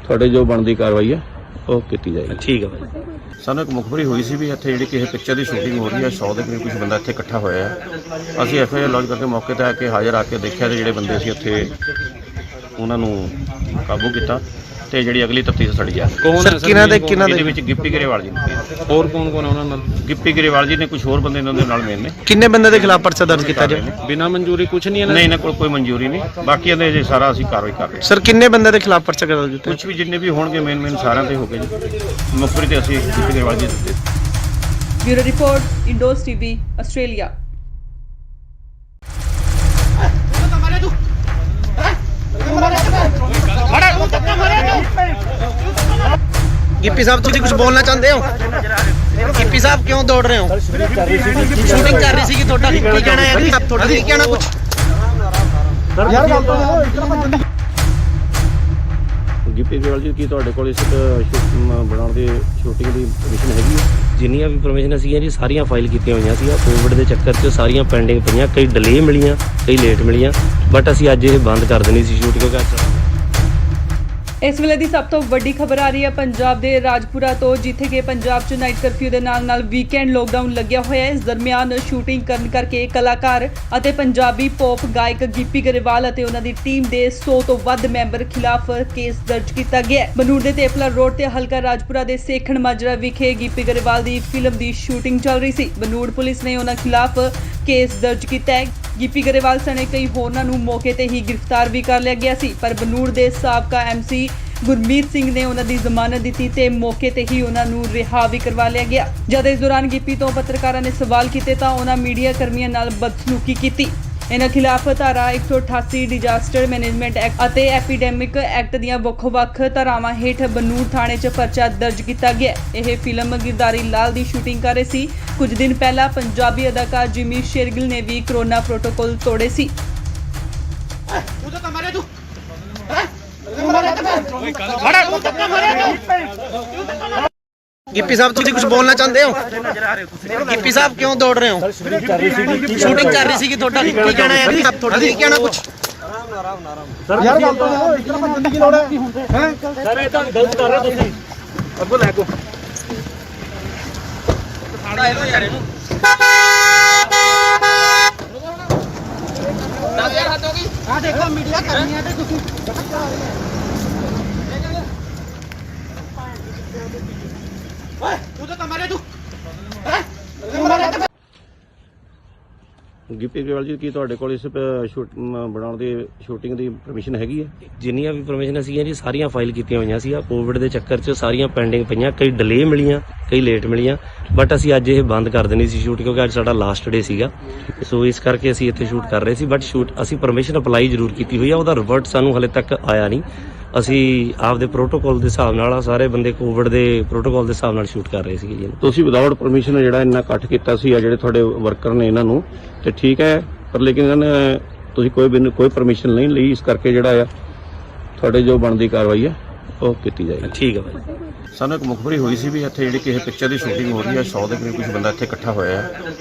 [SPEAKER 2] ਤੁਹਾਡੇ ਜੋ ਬਣਦੀ ਕਾਰਵਾਈ ਹੈ ਉਹ ਕੀਤੀ ਜਾਏਗੀ।
[SPEAKER 3] ਠੀਕ ਹੈ ਭਾਈ।
[SPEAKER 2] ਸਾਨੂੰ ਇੱਕ ਮੁਖਬਰੀ ਹੋਈ ਸੀ ਵੀ ਇੱਥੇ ਜਿਹੜੀ ਕਿਸੇ ਪਿਕਚਰ ਦੀ ਸ਼ੂਟਿੰਗ ਹੋ ਰਹੀ ਹੈ, 100 ਦੇ ਕਰੀਬ ਕੁਝ ਬੰਦਾ ਇੱਥੇ ਇਕੱਠਾ ਹੋਇਆ ਹੈ। ਅਸੀਂ FIR ਲੌਜ ਕਰਕੇ ਮੌਕੇ ਤੇ ਆ ਕੇ ਹਾਜ਼ਰ ਆ ਕੇ ਦੇਖਿਆ ਤੇ ਜਿਹੜੇ ਬੰਦੇ ਸੀ ਉੱਥੇ ਉਹਨਾਂ ਨੂੰ ਕਾਬੂ ਕੀਤਾ ਤੇ ਜਿਹੜੀ ਅਗਲੀ ਤਫਤੀਸ਼ ਸੜੀ ਆ।
[SPEAKER 6] ਕੌਣ ਹੈ
[SPEAKER 2] ਇਹਦੇ ਵਿੱਚ ਗਿੱਪੀ ਗਰੇਵਾਲ ਜੀ ਨੇ।
[SPEAKER 6] ਹੋਰ ਕੌਣ ਕੌਣ ਹੈ ਉਹਨਾਂ ਨਾਲ?
[SPEAKER 2] ਗਿੱਪੀ ਗਰੇਵਾਲ ਜੀ ਨੇ, ਕੁਝ ਹੋਰ ਬੰਦੇ ਇਹਨਾਂ ਦੇ ਨਾਲ ਮੇਨ ਨੇ।
[SPEAKER 1] ਕਿੰਨੇ ਬੰਦੇ ਦੇ ਖਿਲਾਫ ਪਰਚਾ ਦਰਜ ਕੀਤਾ ਜੀ?
[SPEAKER 6] ਬਿਨਾਂ ਮਨਜ਼ੂਰੀ ਕੁਝ ਨਹੀਂ ਇਹਨਾਂ
[SPEAKER 2] ਨਹੀਂ, ਇਹਨਾਂ ਕੋਲ ਕੋਈ ਮਨਜ਼ੂਰੀ ਨਹੀਂ। ਬਾਕੀ ਇਹਦੇ ਜੇ ਸਾਰਾ ਅਸੀਂ ਕਾਰਵਾਈ ਕਰ ਰਹੇ ਹਾਂ।
[SPEAKER 1] ਸਰ ਕਿੰਨੇ ਬੰਦੇ ਦੇ ਖਿਲਾਫ ਪਰਚਾ ਦਰਜ ਕੀਤਾ?
[SPEAKER 2] ਕੁਝ ਵੀ ਜਿੰਨੇ ਵੀ ਹੋਣਗੇ ਮੇਨ ਸਾਰਿਆਂ ਤੇ ਹੋ ਗਏ ਜੀ। ਮੁਖਬਰੀ ਤੇ ਅਸੀਂ ਗਿੱਪੀ ਗਰੇਵਾਲ ਜੀ ਦਿੱਤੇ।
[SPEAKER 4] Bureau report Indos TV Australia.
[SPEAKER 1] Gippy sahib ਤੁਸੀਂ ਕੁਝ ਬੋਲਣਾ ਚਾਹੁੰਦੇ ਹੋ? ਗਿੱਪੀ ਸਾਹਿਬ ਕਿਉਂ ਦੌੜ ਰਹੇ ਹੋ? ਸ਼ੂਟਿੰਗ ਕਰ ਰਹੀ ਸੀਗੀ ਤੁਹਾਡਾ ਕੀ ਕਹਿਣਾ ਹੈ ਜੀ? ਤੁਹਾਡਾ ਕੀ ਕਹਿਣਾ ਕੁਝ?
[SPEAKER 5] ਯਾਰ ਗੱਲ ਤਾਂ ਇਤਨਾ ਬੰਦੇ
[SPEAKER 2] ਗਿੱਪੀ ਗਰੇਵਾਲ ਜੀ, ਕੀ ਤੁਹਾਡੇ ਕੋਲ ਇਸ ਬਣਾਉਣ ਦੀ ਸ਼ੂਟਿੰਗ ਦੀ ਪਰਮਿਸ਼ਨ ਹੈਗੀ ਹੈ?
[SPEAKER 3] ਜਿੰਨੀਆਂ ਵੀ ਪਰਮਿਸ਼ਨ ਸੀਗੀਆਂ ਜੀ ਸਾਰੀਆਂ ਫਾਈਲ ਕੀਤੀਆਂ ਹੋਈਆਂ ਸੀ। ਕੋਵਿਡ ਦੇ ਚੱਕਰ 'ਚ ਸਾਰੀਆਂ ਪੈਂਡਿੰਗ ਪਈਆਂ, ਕਈ ਡਿਲੇ ਮਿਲੀਆਂ, ਕਈ ਲੇਟ ਮਿਲੀਆਂ, ਬਟ ਅਸੀਂ ਅੱਜ ਇਹ ਬੰਦ ਕਰ ਦੇਣੀ ਸੀ ਸ਼ੂਟ ਕਿਉਂਕਿ
[SPEAKER 4] ਇਸ ਵੇਲੇ ਦੀ ਸਭ ਤੋਂ ਵੱਡੀ ਖਬਰ ਆ ਰਹੀ ਹੈ ਪੰਜਾਬ ਦੇ ਰਾਜਪੁਰਾ ਤੋਂ, ਜਿੱਥੇ ਕਿ ਪੰਜਾਬ 'ਚ ਨਾਈਟ ਕਰਫਿਊ ਦੇ ਨਾਲ ਵੀਕਐਂਡ ਲੋਕਡਾਊਨ ਲੱਗਿਆ ਹੋਇਆ ਹੈ। ਇਸ ਦਰਮਿਆਨ ਸ਼ੂਟਿੰਗ ਕਰਨ ਕਰਕੇ ਕਲਾਕਾਰ ਅਤੇ ਪੰਜਾਬੀ ਪੌਪ ਗਾਇਕ ਗਿੱਪੀ ਗਰੇਵਾਲ ਅਤੇ ਉਹਨਾਂ ਦੀ ਟੀਮ ਦੇ 100 ਤੋਂ ਵੱਧ ਮੈਂਬਰ ਖਿਲਾਫ ਕੇਸ ਦਰਜ ਕੀਤਾ ਗਿਆ ਹੈ। ਬਨੂੜ ਦੇ ਤੇਪਲਾ ਰੋਡ ਤੇ ਹਲਕਾ ਰਾਜਪੁਰਾ ਦੇ ਸੇਖਣ ਮਾਜਰਾ ਵਿਖੇ ਗਿੱਪੀ ਗਰੇਵਾਲ ਦੀ ਫਿਲਮ ਦੀ ਸ਼ੂਟਿੰਗ ਚੱਲ ਰਹੀ ਸੀ। ਬਨੂੜ ਪੁਲਿਸ ਨੇ ਉਹਨਾਂ ਖਿਲਾਫ ਕੇਸ ਦਰਜ ਕੀਤਾ ਹੈ। ਗਿੱਪੀ ਗਰੇਵਾਲ ਸਣੇ ਕਈ ਹੋਰਨਾਂ ਨੂੰ ਮੌਕੇ ਤੇ ਹੀ ਗ੍ਰਿਫਤਾਰ ਵੀ ਕਰ ਲਿਆ ਗਿਆ ਸੀ, ਪਰ ਬਨੂੜ ਦੇ ਸਾਬਕਾ MC ਗੁਰਮੀਤ ਸਿੰਘ ਨੇ ਉਹਨਾਂ ਦੀ ਜ਼ਮਾਨਤ ਦਿੱਤੀ ਤੇ ਮੌਕੇ ਤੇ ਹੀ ਉਹਨਾਂ ਨੂੰ ਰਿਹਾ ਵੀ ਕਰਵਾ ਲਿਆ ਗਿਆ। ਜਦ ਇਸ ਦੌਰਾਨ ਗਿੱਪੀ ਤੋਂ ਪੱਤਰਕਾਰਾਂ ਨੇ ਸਵਾਲ ਕੀਤੇ ਤਾਂ ਉਹਨਾਂ ਮੀਡੀਆ ਕਰਮੀਆਂ ਨਾਲ ਬਦਸਲੂਕੀ ਕੀਤੀ। ਇਹਨਾਂ ਖਿਲਾਫ ਧਾਰਾ 188 ਡਿਜ਼ਾਸਟਰ ਮੈਨੇਜਮੈਂਟ ਐਕਟ ਅਤੇ ਐਪੀਡੈਮਿਕ ਐਕਟ ਦੀਆਂ ਵੱਖ-ਵੱਖ ਧਾਰਾਵਾਂ ਹੇਠ ਬਨੂੜ ਥਾਣੇ 'ਚ ਪਰਚਾ ਦਰਜ ਕੀਤਾ ਗਿਆ। ਇਹ ਫਿਲਮ ਗਿਰਦਾਰੀ ਲਾਲ ਦੀ ਸ਼ੂਟਿੰਗ ਕਰ ਰਹੇ ਸੀ। ਕੁਝ ਦਿਨ ਪਹਿਲਾਂ ਪੰਜਾਬੀ ਅਦਾਕਾਰ ਜਿਮੀ ਸ਼ੇਰਗਿਲ ਨੇ ਵੀ ਕੋਰੋਨਾ ਪ੍ਰੋਟੋਕਾਲ ਤੋੜੇ ਸੀ।
[SPEAKER 1] गिप्पी साहब तुझे कुछ बोलना चाहते हो? गिप्पी साहब क्यों दौड़ रहे हो? शूटिंग कर रही थी थोड़ा की कहना है आप थोड़ा की कहना कुछ
[SPEAKER 5] ਸਰ ਯਾਰ ਗੱਲ ਤਾਂ ਇਸ ਤਰ੍ਹਾਂ ਭੱਜਣ ਦੀ ਕੀ ਲੋੜ ਹੈ ਸਰ ਇਹ ਤਾਂ ਗਲਤ ਕਰ ਰਹੇ ਹੋ ਤੁਸੀਂ ਅੱਗੋਂ ਲੈ ਕੋ
[SPEAKER 1] ਸਾੜਾ ਇਹਨੂੰ ਯਾਰ ਇਹਨੂੰ 10000 ਹੱਦ ਹੋ ਗਈ ਆ ਦੇਖੋ ਮੀਡੀਆ ਕਰਨੀ ਹੈ ਤੇ ਤੁਸੀਂ ਓਏ ਤੂੰ ਤਾਂ ਮਾਰੇ ਤੂੰ
[SPEAKER 2] ਗਿੱਪੀ ਗਰੇਵਾਲ ਜੀ ਕੀ ਤੁਹਾਡੇ ਕੋਲ ਇਸ ਬਣਾਉਣ ਦੀ ਸ਼ੂਟਿੰਗ ਦੀ ਪਰਮਿਸ਼ਨ ਹੈਗੀ ਹੈ?
[SPEAKER 3] ਜਿੰਨੀਆਂ ਵੀ ਪਰਮਿਸ਼ਨ ਸੀਗੀਆਂ ਜੀ ਸਾਰੀਆਂ ਫਾਈਲ ਕੀਤੀਆਂ ਹੋਈਆਂ ਸੀ। ਕੋਵਿਡ ਦੇ ਚੱਕਰ 'ਚ ਸਾਰੀਆਂ ਪੈਂਡਿੰਗ ਪਈਆਂ, ਕਈ ਡਿਲੇ ਮਿਲੀਆਂ, ਕਈ ਲੇਟ ਮਿਲੀਆਂ, ਬਟ ਅਸੀਂ ਅੱਜ ਇਹ ਬੰਦ ਕਰ ਦੇਣੀ ਸੀ ਸ਼ੂਟ ਕਿਉਂਕਿ ਅੱਜ ਸਾਡਾ ਲਾਸਟ ਡੇ ਸੀਗਾ। ਸੋ ਇਸ ਕਰਕੇ ਅਸੀਂ ਇੱਥੇ ਸ਼ੂਟ ਕਰ ਰਹੇ ਸੀ, ਬਟ ਸ਼ੂਟ ਅਸੀਂ ਪਰਮਿਸ਼ਨ ਅਪਲਾਈ ਜ਼ਰੂਰ ਕੀਤੀ ਹੋਈ ਆ, ਉਹਦਾ ਰਿਵਰਟ ਸਾਨੂੰ ਹਲੇ ਤੱਕ ਆਇਆ ਨਹੀਂ। ਅਸੀਂ ਆਪਦੇ ਪ੍ਰੋਟੋਕਾਲ ਦੇ ਹਿਸਾਬ ਨਾਲ ਸਾਰੇ ਬੰਦੇ ਕੋਵਿਡ ਦੇ ਪ੍ਰੋਟੋਕਾਲ ਦੇ ਹਿਸਾਬ ਨਾਲ ਸ਼ੂਟ ਕਰ ਰਹੇ ਸੀਗੇ ਜੀ।
[SPEAKER 2] ਤੁਸੀਂ ਵਿਦਆਊਟ ਪਰਮਿਸ਼ਨ ਜਿਹੜਾ ਇੰਨਾ ਕੱਟ ਕੀਤਾ ਸੀ ਆ ਜਿਹੜੇ ਤੁਹਾਡੇ ਵਰਕਰ ਨੇ ਇਹਨਾਂ ਨੂੰ, ਤੇ ਠੀਕ ਹੈ, ਪਰ ਲੇਕਿਨ ਇਹਨਾਂ ਨੇ ਤੁਸੀਂ ਕੋਈ ਪਰਮਿਸ਼ਨ ਨਹੀਂ ਲਈ, ਇਸ ਕਰਕੇ ਜਿਹੜਾ ਆ ਤੁਹਾਡੇ ਜੋ ਬਣਦੀ ਕਾਰਵਾਈ ਹੈ ਉਹ ਕੀਤੀ ਜਾਏਗੀ।
[SPEAKER 3] ਠੀਕ ਹੈ ਭਾਈ।
[SPEAKER 2] ਸਾਨੂੰ ਇੱਕ ਮੁਖਬਰੀ ਹੋਈ ਸੀ ਵੀ ਇੱਥੇ ਜਿਹੜੀ ਕਿਸੇ ਪਿਕਚਰ ਦੀ ਸ਼ੂਟਿੰਗ ਹੋ ਰਹੀ ਹੈ, 100 ਦੇ ਕਰੀਬ ਕੁਝ ਬੰਦਾ ਇੱਥੇ ਇਕੱਠਾ ਹੋਇਆ ਹੈ।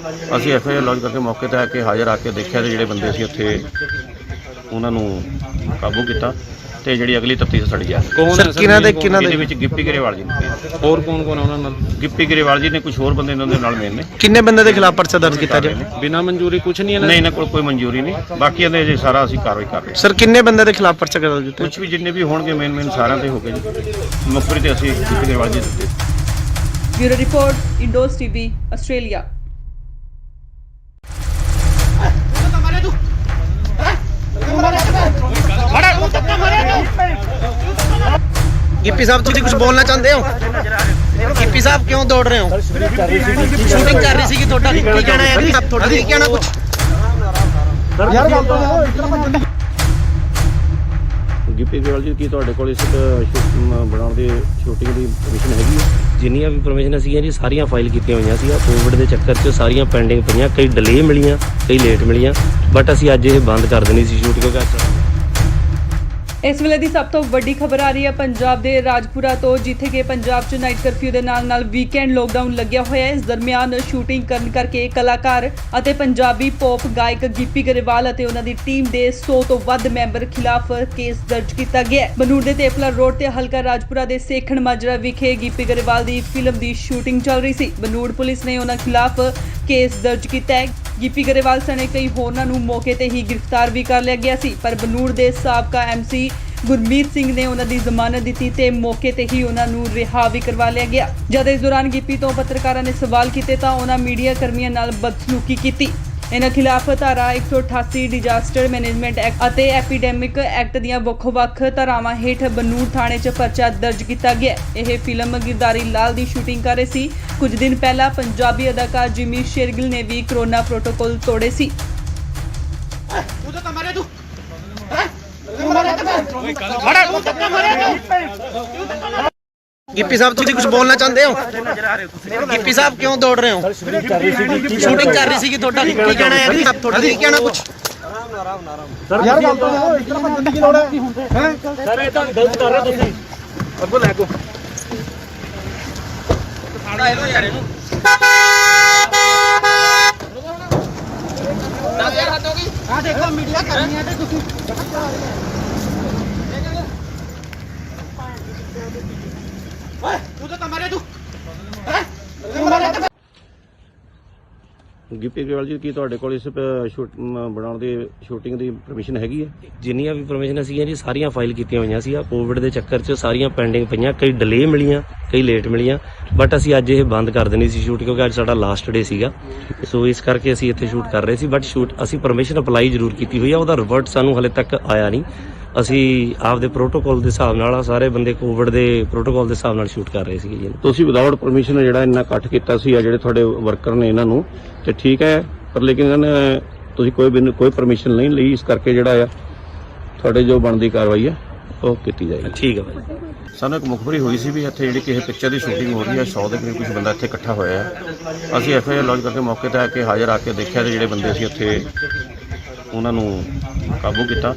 [SPEAKER 2] ਅਸੀਂ ਐਫਆਈਆਰ ਲੌਂਚ ਕਰਕੇ ਮੌਕੇ ਤੇ ਆ ਕੇ ਹਾਜ਼ਰ ਆ ਕੇ ਦੇਖਿਆ ਤੇ ਜਿਹੜੇ ਬੰਦੇ ਸੀ ਉੱਥੇ ਉਹਨਾਂ ਨੂੰ ਕਾਬੂ ਕੀਤਾ ਤੇ ਜਿਹੜੀ ਅਗਲੀ ਤਫਤੀਸ਼ ਸਾਡੀ ਆ
[SPEAKER 1] ਸਰ ਕਿਹਨਾਂ ਦੇ
[SPEAKER 2] ਇਹਦੇ ਵਿੱਚ ਗਿੱਪੀ ਗਰੇਵਾਲ ਜੀ ਨੇ,
[SPEAKER 6] ਹੋਰ ਕੌਣ ਕੌਣ ਆ ਉਹਨਾਂ ਨਾਲ?
[SPEAKER 2] ਗਿੱਪੀ ਗਰੇਵਾਲ ਜੀ ਨੇ, ਕੁਝ ਹੋਰ ਬੰਦੇ ਇਹਨਾਂ ਦੇ ਨਾਲ ਮੇਨ ਨੇ।
[SPEAKER 1] ਕਿੰਨੇ ਬੰਦੇ ਦੇ ਖਿਲਾਫ ਪਰਚਾ ਦਰਜ ਕੀਤਾ ਜਾਏ?
[SPEAKER 6] ਬਿਨਾਂ ਮਨਜ਼ੂਰੀ ਕੁਝ ਨਹੀਂ ਇਹਨਾਂ
[SPEAKER 2] ਨਹੀਂ, ਇਹਨਾਂ ਕੋਲ ਕੋਈ ਮਨਜ਼ੂਰੀ ਨਹੀਂ, ਬਾਕੀ ਇਹਦੇ ਜੇ ਸਾਰਾ ਅਸੀਂ ਕਾਰਵਾਈ ਕਰ ਰਹੇ ਹਾਂ।
[SPEAKER 1] ਸਰ ਕਿੰਨੇ ਬੰਦੇ ਦੇ ਖਿਲਾਫ ਪਰਚਾ ਦਰਜ ਕੀਤਾ?
[SPEAKER 2] ਕੁਝ ਵੀ ਜਿੰਨੇ ਵੀ ਹੋਣਗੇ ਮੇਨ ਸਾਰਿਆਂ ਤੇ ਹੋ ਗਏ ਜੀ। ਮੁਖਬਰੀ ਤੇ ਅਸੀਂ ਗਿੱਪੀ ਗਰੇਵਾਲ ਜੀ ਦਿੱਤੇ।
[SPEAKER 4] Bureau report, Indos TV, Australia.
[SPEAKER 1] Gippy साहब तुझे कुछ बोलना चाहते हो? गिप्पी साहब क्यों दौड़ रहे हो? शूटिंग कर रही थी थोड़ा की कहना है आप थोड़ा की कहना कुछ
[SPEAKER 5] ਸਰ ਯਾਰ ਗੱਲ ਤਾਂ ਇਸ ਤਰ੍ਹਾਂ ਭੱਜਣ ਦੀ
[SPEAKER 2] ਗਿੱਪੀ ਗਰੇਵਾਲ ਜੀ ਕੀ ਤੁਹਾਡੇ ਕੋਲ ਇਸ ਬਣਾਉਣ ਦੀ ਸ਼ੂਟਿੰਗ ਦੀ ਪਰਮਿਸ਼ਨ ਹੈਗੀ ਹੈ?
[SPEAKER 3] ਜਿੰਨੀਆਂ ਵੀ ਪਰਮਿਸ਼ਨ ਸੀਗੀਆਂ ਜੀ ਸਾਰੀਆਂ ਫਾਈਲ ਕੀਤੀਆਂ ਹੋਈਆਂ ਸੀ। ਕੋਵਿਡ ਦੇ ਚੱਕਰ 'ਚ ਸਾਰੀਆਂ ਪੈਂਡਿੰਗ ਪਈਆਂ, ਕਈ ਡਿਲੇ ਮਿਲੀਆਂ, ਕਈ ਲੇਟ ਮਿਲੀਆਂ, ਬਟ ਅਸੀਂ ਅੱਜ ਇਹ ਬੰਦ ਕਰ ਦੇਣੀ ਸੀ ਸ਼ੂਟ ਕਿਉਂਕਿ ਅੱਜ
[SPEAKER 4] ਇਸ ਵੇਲੇ ਦੀ ਸਭ ਤੋਂ ਵੱਡੀ ਖਬਰ ਆ ਰਹੀ ਹੈ ਪੰਜਾਬ ਦੇ ਰਾਜਪੁਰਾ ਤੋਂ, ਜਿੱਥੇ ਕਿ ਪੰਜਾਬ 'ਚ ਨਾਈਟ ਕਰਫਿਊ ਦੇ ਨਾਲ ਵੀਕਐਂਡ ਲੋਕਡਾਊਨ ਲੱਗਿਆ ਹੋਇਆ ਹੈ। ਇਸ ਦਰਮਿਆਨ ਸ਼ੂਟਿੰਗ ਕਰਨ ਕਰਕੇ ਕਲਾਕਾਰ ਅਤੇ ਪੰਜਾਬੀ ਪੌਪ ਗਾਇਕ ਗਿੱਪੀ ਗਰੇਵਾਲ ਅਤੇ ਉਹਨਾਂ ਦੀ ਟੀਮ ਦੇ 100 ਤੋਂ ਵੱਧ ਮੈਂਬਰ ਖਿਲਾਫ ਕੇਸ ਦਰਜ ਕੀਤਾ ਗਿਆ ਹੈ। ਬਨੂੜ ਦੇ ਤੇਪਲਾ ਰੋਡ ਤੇ ਹਲਕਾ ਰਾਜਪੁਰਾ ਦੇ ਸੇਖਣ ਮਾਜਰਾ ਵਿਖੇ ਗਿੱਪੀ ਗਰੇਵਾਲ ਦੀ ਫਿਲਮ ਦੀ ਸ਼ੂਟਿੰਗ ਚੱਲ ਰਹੀ ਸੀ। ਬਨੂੜ ਪੁਲਿਸ ਨੇ ਉਹਨਾਂ ਖਿਲਾਫ ਕੇਸ ਦਰਜ ਕੀਤਾ ਹੈ। ਗਿੱਪੀ ਗਰੇਵਾਲ ਸਣੇ ਕਈ ਹੋਰਨਾਂ ਨੂੰ ਮੌਕੇ ਤੇ ਹੀ ਗ੍ਰਿਫਤਾਰ ਵੀ ਕਰ ਲਿਆ ਗਿਆ ਸੀ, ਪਰ ਬਨੂੜ ਦੇ ਸਾਬਕਾ ਐਮਸੀ ਗੁਰਮੀਤ ਸਿੰਘ ਨੇ ਉਹਨਾਂ ਦੀ ਜ਼ਮਾਨਤ ਦਿੱਤੀ ਤੇ ਮੌਕੇ ਤੇ ਹੀ ਉਹਨਾਂ ਨੂੰ ਰਿਹਾ ਵੀ ਕਰਵਾ ਲਿਆ ਗਿਆ। ਜਦ ਇਸ ਦੌਰਾਨ ਗਿੱਪੀ ਤੋਂ ਪੱਤਰਕਾਰਾਂ ਨੇ ਸਵਾਲ ਕੀਤੇ ਤਾਂ ਉਹਨਾਂ ਮੀਡੀਆ ਕਰਮੀਆਂ ਨਾਲ ਬਦਸਲੂਕੀ ਕੀਤੀ। ਇਹਨਾਂ ਖਿਲਾਫ ਧਾਰਾ 188 ਡਿਜ਼ਾਸਟਰ ਮੈਨੇਜਮੈਂਟ ਐਕਟ ਅਤੇ ਐਪੀਡੈਮਿਕ ਐਕਟ ਦੀਆਂ ਵੱਖ-ਵੱਖ ਧਾਰਾਵਾਂ ਹੇਠ ਬਨੂੜ ਥਾਣੇ 'ਚ ਪਰਚਾ ਦਰਜ ਕੀਤਾ ਗਿਆ। ਇਹ ਫਿਲਮ ਗਿਰਦਾਰੀ ਲਾਲ ਦੀ ਸ਼ੂਟਿੰਗ ਕਰ ਰਹੇ ਸੀ। ਕੁਝ ਦਿਨ ਪਹਿਲਾਂ ਪੰਜਾਬੀ ਅਦਾਕਾਰ ਜਿਮੀ ਸ਼ੇਰਗਿਲ ਨੇ ਵੀ ਕੋਰੋਨਾ ਪ੍ਰੋਟੋਕਾਲ ਤੋੜੇ ਸੀ।
[SPEAKER 1] गिप्पी साहब तुझे कुछ बोलना चाहते हो? गिप्पी साहब क्यों दौड़ रहे हो? शूटिंग कर रही थी थोड़ा की कहना है आप थोड़ा की कहना कुछ
[SPEAKER 5] ਸਰ ਯਾਰ ਗੱਲ ਤਾਂ ਇਸ ਤਰ੍ਹਾਂ ਭੱਜਣ ਦੀ ਕੀ ਲੋੜ ਹੈ ਸਰ ਇਹ ਤਾਂ ਗਲਤ ਕਰ ਰਹੇ ਹੋ ਤੁਸੀਂ ਅੱਗੋਂ ਲੈ ਕੋ
[SPEAKER 1] ਸਾੜਾ ਇਹਨੂੰ ਯਾਰ ਇਹਨੂੰ 10000 ਹੱਦ ਹੋ ਗਈ ਆ ਦੇਖੋ ਮੀਡੀਆ ਕਰਨੀ ਹੈ ਤੇ ਤੁਸੀਂ ਓਏ ਤੂੰ ਤਾਂ ਮਾਰੇ ਤੂੰ
[SPEAKER 2] ਗਿੱਪੀ ਗਰੇਵਾਲ ਜੀ ਕੀ ਤੁਹਾਡੇ ਕੋਲ ਇਸ ਬਣਾਉਣ ਦੀ ਸ਼ੂਟਿੰਗ ਦੀ ਪਰਮਿਸ਼ਨ ਹੈਗੀ ਹੈ?
[SPEAKER 3] ਜਿੰਨੀਆਂ ਵੀ ਪਰਮਿਸ਼ਨ ਸੀਗੀਆਂ ਜੀ ਸਾਰੀਆਂ ਫਾਈਲ ਕੀਤੀਆਂ ਹੋਈਆਂ ਸੀ। ਕੋਵਿਡ ਦੇ ਚੱਕਰ 'ਚ ਸਾਰੀਆਂ ਪੈਂਡਿੰਗ ਪਈਆਂ, ਕਈ ਡਿਲੇ ਮਿਲੀਆਂ, ਕਈ ਲੇਟ ਮਿਲੀਆਂ, ਬਟ ਅਸੀਂ ਅੱਜ ਇਹ ਬੰਦ ਕਰ ਦੇਣੀ ਸੀ ਸ਼ੂਟ ਕਿਉਂਕਿ ਅੱਜ ਸਾਡਾ ਲਾਸਟ ਡੇ ਸੀਗਾ। ਸੋ ਇਸ ਕਰਕੇ ਅਸੀਂ ਇੱਥੇ ਸ਼ੂਟ ਕਰ ਰਹੇ ਸੀ, ਬਟ ਸ਼ੂਟ ਅਸੀਂ ਪਰਮਿਸ਼ਨ ਅਪਲਾਈ ਜ਼ਰੂਰ ਕੀਤੀ ਹੋਈ ਆ, ਉਹਦਾ ਰਿਵਰਟ ਸਾਨੂੰ ਹਲੇ ਤੱਕ ਆਇਆ ਨਹੀਂ। ਅਸੀਂ ਆਪਦੇ ਪ੍ਰੋਟੋਕਾਲ ਦੇ ਹਿਸਾਬ ਨਾਲ ਸਾਰੇ ਬੰਦੇ ਕੋਵਿਡ ਦੇ ਪ੍ਰੋਟੋਕਾਲ ਦੇ ਹਿਸਾਬ ਨਾਲ ਸ਼ੂਟ ਕਰ ਰਹੇ ਸੀਗੇ ਜੀ।
[SPEAKER 2] ਤੁਸੀਂ ਵਿਦਆਊਟ ਪਰਮਿਸ਼ਨ ਜਿਹੜਾ ਇੰਨਾ ਇਕੱਠ ਕੀਤਾ ਸੀ ਆ ਜਿਹੜੇ ਤੁਹਾਡੇ ਵਰਕਰ ਨੇ ਇਹਨਾਂ ਨੂੰ ਤੇ ਠੀਕ ਹੈ, ਪਰ ਲੇਕਿਨ ਇਹਨਾਂ ਨੇ ਤੁਸੀਂ ਕੋਈ ਪਰਮਿਸ਼ਨ ਨਹੀਂ ਲਈ, ਇਸ ਕਰਕੇ ਜਿਹੜਾ ਆ ਤੁਹਾਡੇ ਜੋ ਬਣਦੀ ਕਾਰਵਾਈ ਹੈ ਉਹ ਕੀਤੀ ਜਾਏਗੀ।
[SPEAKER 3] ਠੀਕ ਹੈ ਭਾਈ।
[SPEAKER 2] ਸਾਨੂੰ ਇੱਕ ਮੁਖਬਰੀ ਹੋਈ ਸੀ ਵੀ ਇੱਥੇ ਜਿਹੜੀ ਕਿਸੇ ਪਿਕਚਰ ਦੀ ਸ਼ੂਟਿੰਗ ਹੋ ਰਹੀ ਹੈ, 100 ਦੇ ਕਰੀਬ ਕੁਝ ਬੰਦਾ ਇੱਥੇ ਇਕੱਠਾ ਹੋਇਆ ਹੈ। ਅਸੀਂ ਐਫਆਈਆਰ ਲੌਂਚ ਕਰਕੇ ਮੌਕੇ ਤੇ ਆ ਕੇ ਹਾਜ਼ਰ ਆ ਕੇ ਦੇਖਿਆ ਤੇ ਜਿਹੜੇ ਬੰਦੇ ਸੀ ਉੱਥੇ ਉਹਨਾਂ ਨੂੰ ਕਾਬੂ ਕੀਤਾ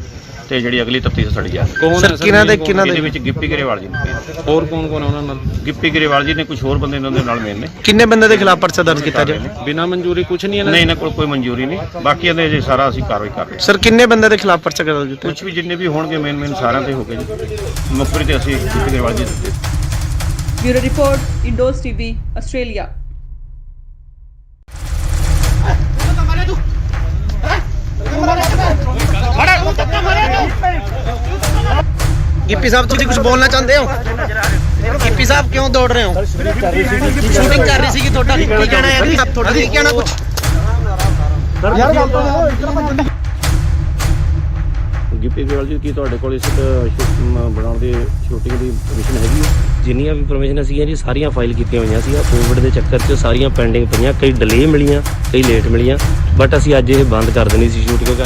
[SPEAKER 2] ਤੇ ਜਿਹੜੀ ਅਗਲੀ ਤਫਤੀਸ਼ ਸਾਡੀ ਜਾ ਰਹੀ ਹੈ।
[SPEAKER 6] ਕੌਣ ਹੈ ਸਰ?
[SPEAKER 2] ਇਹਦੇ ਵਿੱਚ ਗਿੱਪੀ ਗਰੇਵਾਲ ਜੀ ਨੇ,
[SPEAKER 6] ਹੋਰ ਕੌਣ ਕੌਣ ਹੈ ਉਹਨਾਂ ਨਾਲ?
[SPEAKER 2] ਗਿੱਪੀ ਗਰੇਵਾਲ ਜੀ ਨੇ, ਕੁਝ ਹੋਰ ਬੰਦੇ ਇਹਨਾਂ ਦੇ ਨਾਲ ਮੇਨ ਨੇ।
[SPEAKER 1] ਕਿੰਨੇ ਬੰਦੇ ਦੇ ਖਿਲਾਫ ਪਰਚਾ ਦਰਜ ਕੀਤਾ ਜਾ
[SPEAKER 6] ਬਿਨਾਂ ਮਨਜ਼ੂਰੀ ਕੁਝ ਨਹੀਂ ਇਹਨਾਂ
[SPEAKER 2] ਨਹੀਂ, ਇਹਨਾਂ ਕੋਲ ਕੋਈ ਮਨਜ਼ੂਰੀ ਨਹੀਂ। ਬਾਕੀ ਇਹਦੇ ਜੇ ਸਾਰਾ ਅਸੀਂ ਕਾਰਵਾਈ ਕਰ ਰਹੇ ਹਾਂ।
[SPEAKER 1] ਸਰ ਕਿੰਨੇ ਬੰਦੇ ਦੇ ਖਿਲਾਫ ਪਰਚਾ ਦਰਜ ਕੀਤਾ
[SPEAKER 2] ਕੁਝ ਵੀ ਜਿੰਨੇ ਵੀ ਹੋਣਗੇ ਮੇਨ ਸਾਰਿਆਂ ਤੇ ਹੋ ਗਏ ਜੀ। ਮੁਖਬਰੀ ਤੇ ਅਸੀਂ ਗਿੱਪੀ ਗਰੇਵਾਲ ਜੀ ਦਿੱਤੇ।
[SPEAKER 4] Bureau report, Indos TV, Australia.
[SPEAKER 1] Gippy sahib ਤੁਸੀਂ ਕੁਝ ਬੋਲਣਾ ਚਾਹੁੰਦੇ ਹੋ? ਗਿੱਪੀ ਸਾਹਿਬ ਕਿਉਂ ਦੌੜ ਰਹੇ ਹੋ? ਸ਼ੂਟਿੰਗ ਕਰ ਰਹੀ ਸੀਗੀ, ਤੁਹਾਡਾ ਕੀ ਕਹਿਣਾ ਹੈ? ਤੁਹਾਡਾ ਕੀ ਕਹਿਣਾ ਕੁਝ?
[SPEAKER 5] ਯਾਰ ਗੱਲ ਤਾਂ ਇਤਨਾ
[SPEAKER 2] ਗਿੱਪੀ ਗਰੇਵਾਲ ਜੀ, ਕੀ ਤੁਹਾਡੇ ਕੋਲ ਇਸ ਬਣਾਉਣ ਦੀ ਸ਼ੂਟਿੰਗ ਦੀ ਪਰਮਿਸ਼ਨ ਹੈਗੀ ਹੈ?
[SPEAKER 3] ਜਿੰਨੀਆਂ ਵੀ ਪਰਮਿਸ਼ਨ ਸੀਗੀਆਂ ਜੀ ਸਾਰੀਆਂ ਫਾਈਲ ਕੀਤੀਆਂ ਹੋਈਆਂ ਸੀ। ਕੋਵਿਡ ਦੇ ਚੱਕਰ 'ਚ ਸਾਰੀਆਂ ਪੈਂਡਿੰਗ ਪਈਆਂ, ਕਈ ਡਿਲੇ ਮਿਲੀਆਂ, ਕਈ ਲੇਟ ਮਿਲੀਆਂ, ਬਟ ਅਸੀਂ ਅੱਜ ਇਹ ਬੰਦ ਕਰ ਦੇਣੀ ਸੀ ਸ਼ੂਟ ਕਿਉਂਕਿ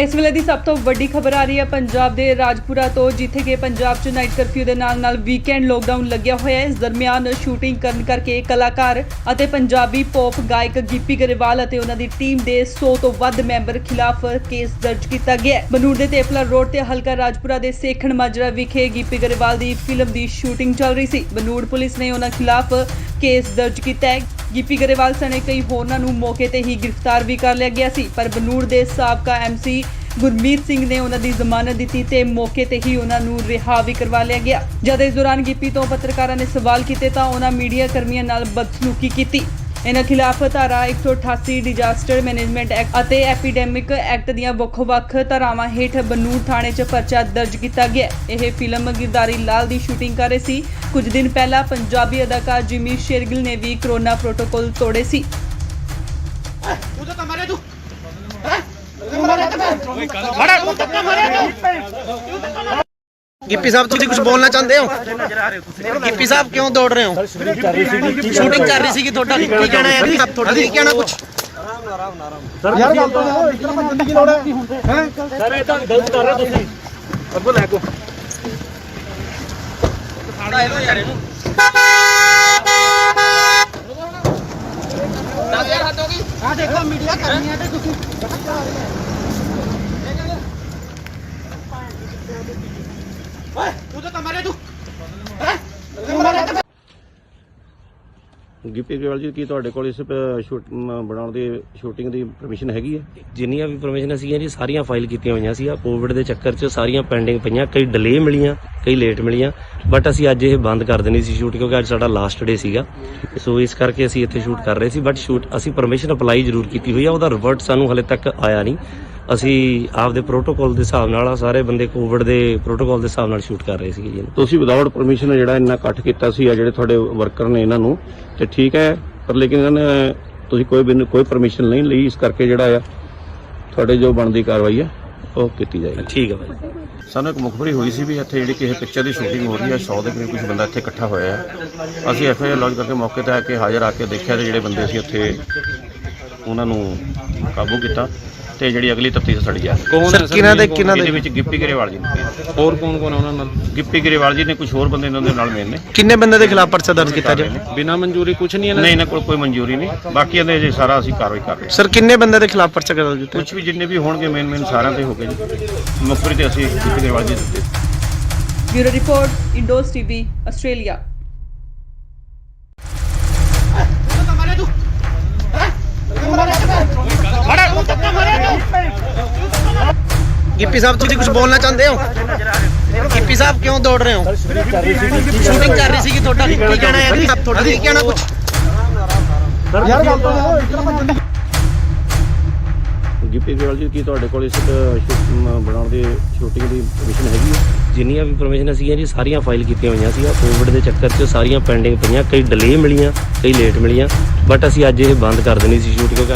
[SPEAKER 4] ਇਸ ਵੇਲੇ ਦੀ ਸਭ ਤੋਂ ਵੱਡੀ ਖਬਰ ਆ ਰਹੀ ਹੈ ਪੰਜਾਬ ਦੇ ਰਾਜਪੁਰਾ ਤੋਂ, ਜਿੱਥੇ ਕਿ ਪੰਜਾਬ 'ਚ ਨਾਈਟ ਕਰਫਿਊ ਦੇ ਨਾਲ ਵੀਕਐਂਡ ਲੋਕਡਾਊਨ ਲੱਗਿਆ ਹੋਇਆ ਹੈ। ਇਸ ਦਰਮਿਆਨ ਸ਼ੂਟਿੰਗ ਕਰਨ ਕਰਕੇ ਕਲਾਕਾਰ ਅਤੇ ਪੰਜਾਬੀ ਪੌਪ ਗਾਇਕ ਗਿੱਪੀ ਗਰੇਵਾਲ ਅਤੇ ਉਹਨਾਂ ਦੀ ਟੀਮ ਦੇ 100 ਤੋਂ ਵੱਧ ਮੈਂਬਰ ਖਿਲਾਫ ਕੇਸ ਦਰਜ ਕੀਤਾ ਗਿਆ ਹੈ। ਬਨੂੜ ਦੇ ਤੇਪਲਾ ਰੋਡ ਤੇ ਹਲਕਾ ਰਾਜਪੁਰਾ ਦੇ ਸੇਖਣ ਮਾਜਰਾ ਵਿਖੇ ਗਿੱਪੀ ਗਰੇਵਾਲ ਦੀ ਫਿਲਮ ਦੀ ਸ਼ੂਟਿੰਗ ਚੱਲ ਰਹੀ ਸੀ। ਬਨੂੜ ਪੁਲਿਸ ਨੇ ਉਹਨਾਂ ਖਿਲਾਫ ਕੇਸ ਦਰਜ ਕੀਤਾ ਹੈ। ਗਿੱਪੀ ਗਰੇਵਾਲ ਸਣੇ ਕਈ ਹੋਰਨਾਂ ਨੂੰ ਮੌਕੇ ਤੇ ਹੀ ਗ੍ਰਿਫਤਾਰ ਵੀ ਕਰ ਲਿਆ ਗਿਆ ਸੀ, ਪਰ ਬਨੂੜ ਦੇ ਸਾਬਕਾ ਐਮਸੀ ਗੁਰਮੀਤ ਸਿੰਘ ਨੇ ਉਹਨਾਂ ਦੀ ਜ਼ਮਾਨਤ ਦਿੱਤੀ ਤੇ ਮੌਕੇ ਤੇ ਹੀ ਉਹਨਾਂ ਨੂੰ ਰਿਹਾ ਵੀ ਕਰਵਾ ਲਿਆ ਗਿਆ। ਜਦ ਇਸ ਦੌਰਾਨ ਗਿੱਪੀ ਤੋਂ ਪੱਤਰਕਾਰਾਂ ਨੇ ਸਵਾਲ ਕੀਤੇ ਤਾਂ ਉਹਨਾਂ ਮੀਡੀਆ ਕਰਮੀਆਂ ਨਾਲ ਬਦਸਲੂਕੀ ਕੀਤੀ। ਇਹਨਾਂ ਖਿਲਾਫ ਧਾਰਾ 188 ਡਿਜ਼ਾਸਟਰ ਮੈਨੇਜਮੈਂਟ ਐਕਟ ਅਤੇ ਐਪੀਡੈਮਿਕ ਐਕਟ ਦੀਆਂ ਵੱਖ-ਵੱਖ ਧਾਰਾਵਾਂ ਹੇਠ ਬਨੂੜ ਥਾਣੇ 'ਚ ਪਰਚਾ ਦਰਜ ਕੀਤਾ ਗਿਆ। ਇਹ ਫਿਲਮ ਗਿਰਦਾਰੀ ਲਾਲ ਦੀ ਸ਼ੂਟਿੰਗ ਕਰ ਰਹੇ ਸੀ। ਕੁਝ ਦਿਨ ਪਹਿਲਾਂ ਪੰਜਾਬੀ ਅਦਾਕਾਰ ਜਿਮੀ ਸ਼ੇਰਗਿਲ ਨੇ ਵੀ ਕਰੋਨਾ ਪ੍ਰੋਟੋਕਾਲ ਤੋੜੇ ਸੀ।
[SPEAKER 1] ਗਿੱਪੀ ਸਾਹਿਬ ਤੁਸੀਂ ਕੁਝ ਬੋਲਣਾ ਚਾਹੁੰਦੇ ਹੋ? ਗਿੱਪੀ ਸਾਹਿਬ ਕਿਉਂ ਦੌੜ ਰਹੇ ਹੋ? ਸ਼ੂਟਿੰਗ ਕਰ ਰਹੀ ਸੀਗੀ, ਤੁਹਾਡਾ ਕੀ ਕਹਿਣਾ ਹੈ? ਤੁਹਾਡਾ ਕੀ ਕਹਿਣਾ ਕੁਝ?
[SPEAKER 5] ਯਾਰ ਗੱਲ ਤਾਂ ਇਤਨਾ ਕੀ ਲੋੜ ਹੈ? ਸਰ ਇਹ ਤਾਂ ਗਲਤ ਕਰ ਰਹੇ ਹੋ ਤੁਸੀਂ। ਅੱਗੋਂ ਲੈ ਕੋ ਖਾਣਾ ਇਹੋ ਯਾਰ ਇਹਨੂੰ 10,000 ਹੱਦ ਹੋ ਗਈ। ਆ ਦੇਖੋ ਮੀਡੀਆ ਕਰਨੀ ਹੈ ਤੇ ਤੁਸੀਂ ਓਏ ਤੂੰ ਤਾਂ ਮਾਰੇ ਤੂੰ
[SPEAKER 2] ਗਿੱਪੀ ਗਰੇਵਾਲ ਜੀ, ਕੀ ਤੁਹਾਡੇ ਕੋਲ ਇਸ ਬਣਾਉਣ ਦੀ ਸ਼ੂਟਿੰਗ ਦੀ ਪਰਮਿਸ਼ਨ ਹੈਗੀ ਹੈ?
[SPEAKER 3] ਜਿੰਨੀਆਂ ਵੀ ਪਰਮਿਸ਼ਨ ਸੀਗੀਆਂ ਜੀ ਸਾਰੀਆਂ ਫਾਈਲ ਕੀਤੀਆਂ ਹੋਈਆਂ ਸੀ। ਕੋਵਿਡ ਦੇ ਚੱਕਰ 'ਚ ਸਾਰੀਆਂ ਪੈਂਡਿੰਗ ਪਈਆਂ, ਕਈ ਡਿਲੇ ਮਿਲੀਆਂ, ਕਈ ਲੇਟ ਮਿਲੀਆਂ, ਬਟ ਅਸੀਂ ਅੱਜ ਇਹ ਬੰਦ ਕਰ ਦੇਣੀ ਸੀ ਸ਼ੂਟ ਕਿਉਂਕਿ ਅੱਜ ਸਾਡਾ ਲਾਸਟ ਡੇ ਸੀਗਾ। ਸੋ ਇਸ ਕਰਕੇ ਅਸੀਂ ਇੱਥੇ ਸ਼ੂਟ ਕਰ ਰਹੇ ਸੀ, ਬਟ ਸ਼ੂਟ ਅਸੀਂ ਪਰਮਿਸ਼ਨ ਅਪਲਾਈ ਜ਼ਰੂਰ ਕੀਤੀ ਹੋਈ ਆ, ਉਹਦਾ ਰਿਵਰਟ ਸਾਨੂੰ ਹਲੇ ਤੱਕ ਆਇਆ ਨਹੀਂ। ਅਸੀਂ ਆਪਦੇ ਪ੍ਰੋਟੋਕਾਲ ਦੇ ਹਿਸਾਬ ਨਾਲ ਸਾਰੇ ਬੰਦੇ ਕੋਵਿਡ ਦੇ ਪ੍ਰੋਟੋਕਾਲ ਦੇ ਹਿਸਾਬ ਨਾਲ ਸ਼ੂਟ ਕਰ ਰਹੇ ਸੀਗੇ ਜੀ।
[SPEAKER 2] ਤੁਸੀਂ ਵਿਦਆਊਟ ਪਰਮਿਸ਼ਨ ਜਿਹੜਾ ਇੰਨਾ ਇਕੱਠ ਕੀਤਾ ਸੀ ਆ ਜਿਹੜੇ ਤੁਹਾਡੇ ਵਰਕਰ ਨੇ ਇਹਨਾਂ ਨੂੰ ਤੇ ਠੀਕ ਹੈ, ਪਰ ਲੇਕਿਨ ਇਹਨਾਂ ਨੇ ਤੁਸੀਂ ਕੋਈ ਪਰਮਿਸ਼ਨ ਨਹੀਂ ਲਈ, ਇਸ ਕਰਕੇ ਜਿਹੜਾ ਆ ਤੁਹਾਡੇ ਜੋ ਬਣਦੀ ਕਾਰਵਾਈ ਹੈ ਉਹ ਕੀਤੀ ਜਾਏਗੀ।
[SPEAKER 3] ਠੀਕ ਹੈ ਭਾਈ।
[SPEAKER 2] ਸਾਨੂੰ ਇੱਕ ਮੁਖਬਰੀ ਹੋਈ ਸੀ ਵੀ ਇੱਥੇ ਜਿਹੜੀ ਕਿਸੇ ਪਿਕਚਰ ਦੀ ਸ਼ੂਟਿੰਗ ਹੋ ਰਹੀ ਹੈ, 100 ਦੇ ਕਰੀਬ ਕੁਝ ਬੰਦਾ ਇੱਥੇ ਇਕੱਠਾ ਹੋਇਆ ਹੈ। ਅਸੀਂ ਐਫਆਈਆਰ ਲੌਂਚ ਕਰਕੇ ਮੌਕੇ ਤੇ ਆ ਕੇ ਹਾਜ਼ਰ ਆ ਕੇ ਦੇਖਿਆ ਤੇ ਜਿਹੜੇ ਬੰਦੇ ਸੀ ਉੱਥੇ ਉਹਨਾਂ ਨੂੰ ਕਾਬੂ ਕੀਤਾ ਤੇ ਜਿਹੜੀ ਅਗਲੀ ਤਫਤੀਸ਼ ਸਾਡੀ ਜਾ ਰਹੀ ਹੈ।
[SPEAKER 6] ਕੌਣ ਹੈ ਸਰ?
[SPEAKER 2] ਇਹਦੇ ਵਿੱਚ ਗਿੱਪੀ ਗਰੇਵਾਲ ਜੀ ਨੇ,
[SPEAKER 6] ਹੋਰ ਕੌਣ ਕੌਣ ਹੈ ਉਹਨਾਂ ਨਾਲ?
[SPEAKER 2] ਗਿੱਪੀ ਗਰੇਵਾਲ ਜੀ ਨੇ, ਕੁਝ ਹੋਰ ਬੰਦੇ ਇਹਨਾਂ ਦੇ ਨਾਲ ਮੇਨ ਨੇ।
[SPEAKER 1] ਕਿੰਨੇ ਬੰਦੇ ਦੇ ਖਿਲਾਫ ਪਰਚਾ ਦਰਜ ਕੀਤਾ ਜਾ
[SPEAKER 6] ਬਿਨਾਂ ਮਨਜ਼ੂਰੀ ਕੁਝ ਨਹੀਂ ਇਹਨਾਂ
[SPEAKER 2] ਨਹੀਂ, ਇਹਨਾਂ ਕੋਲ ਕੋਈ ਮਨਜ਼ੂਰੀ ਨਹੀਂ। ਬਾਕੀ ਇਹਦੇ ਜੇ ਸਾਰਾ ਅਸੀਂ ਕਾਰਵਾਈ ਕਰ ਰਹੇ ਹਾਂ।
[SPEAKER 1] ਸਰ ਕਿੰਨੇ ਬੰਦੇ ਦੇ ਖਿਲਾਫ ਪਰਚਾ ਦਰਜ ਕੀਤਾ?
[SPEAKER 2] ਕੁਝ ਵੀ ਜਿੰਨੇ ਵੀ ਹੋਣਗੇ ਮੇਨ ਸਾਰਿਆਂ ਤੇ ਹੋ ਗਏ ਜੀ। ਮੁਖਬਰੀ ਤੇ ਅਸੀਂ ਗਿੱਪੀ ਗਰੇਵਾਲ ਜੀ ਦਿੱਤੇ।
[SPEAKER 4] Bureau report, Indos TV, Australia.
[SPEAKER 1] Gippy sahib ਤੁਸੀਂ ਕੁਝ ਬੋਲਣਾ ਚਾਹੁੰਦੇ ਹੋ? ਗਿੱਪੀ ਸਾਹਿਬ ਕਿਉਂ ਦੌੜ ਰਹੇ ਹੋ? ਸ਼ੂਟਿੰਗ ਕਰ ਰਹੀ ਸੀਗੀ, ਤੁਹਾਡਾ ਕੀ ਕਹਿਣਾ ਹੈ? ਤੁਹਾਡਾ ਕੀ ਕਹਿਣਾ ਕੁਝ?
[SPEAKER 5] ਯਾਰ ਗੱਲ ਤਾਂ ਇਤਨਾ
[SPEAKER 2] ਗਿੱਪੀ ਗਰੇਵਾਲ ਜੀ, ਕੀ ਤੁਹਾਡੇ ਕੋਲ ਇਸ ਬਣਾਉਣ ਦੀ ਸ਼ੂਟਿੰਗ ਦੀ ਪਰਮਿਸ਼ਨ ਹੈਗੀ ਹੈ?
[SPEAKER 3] ਜਿੰਨੀਆਂ ਵੀ ਪਰਮਿਸ਼ਨ ਸੀਗੀਆਂ ਜੀ ਸਾਰੀਆਂ ਫਾਈਲ ਕੀਤੀਆਂ ਹੋਈਆਂ ਸੀ। ਕੋਵਿਡ ਦੇ ਚੱਕਰ 'ਚ ਸਾਰੀਆਂ ਪੈਂਡਿੰਗ ਪਈਆਂ, ਕਈ ਡਿਲੇ ਮਿਲੀਆਂ, ਕਈ ਲੇਟ ਮਿਲੀਆਂ, ਬਟ ਅਸੀਂ ਅੱਜ ਇਹ ਬੰਦ ਕਰ ਦੇਣੀ ਸੀ ਸ਼ੂਟ ਕਿਉਂਕਿ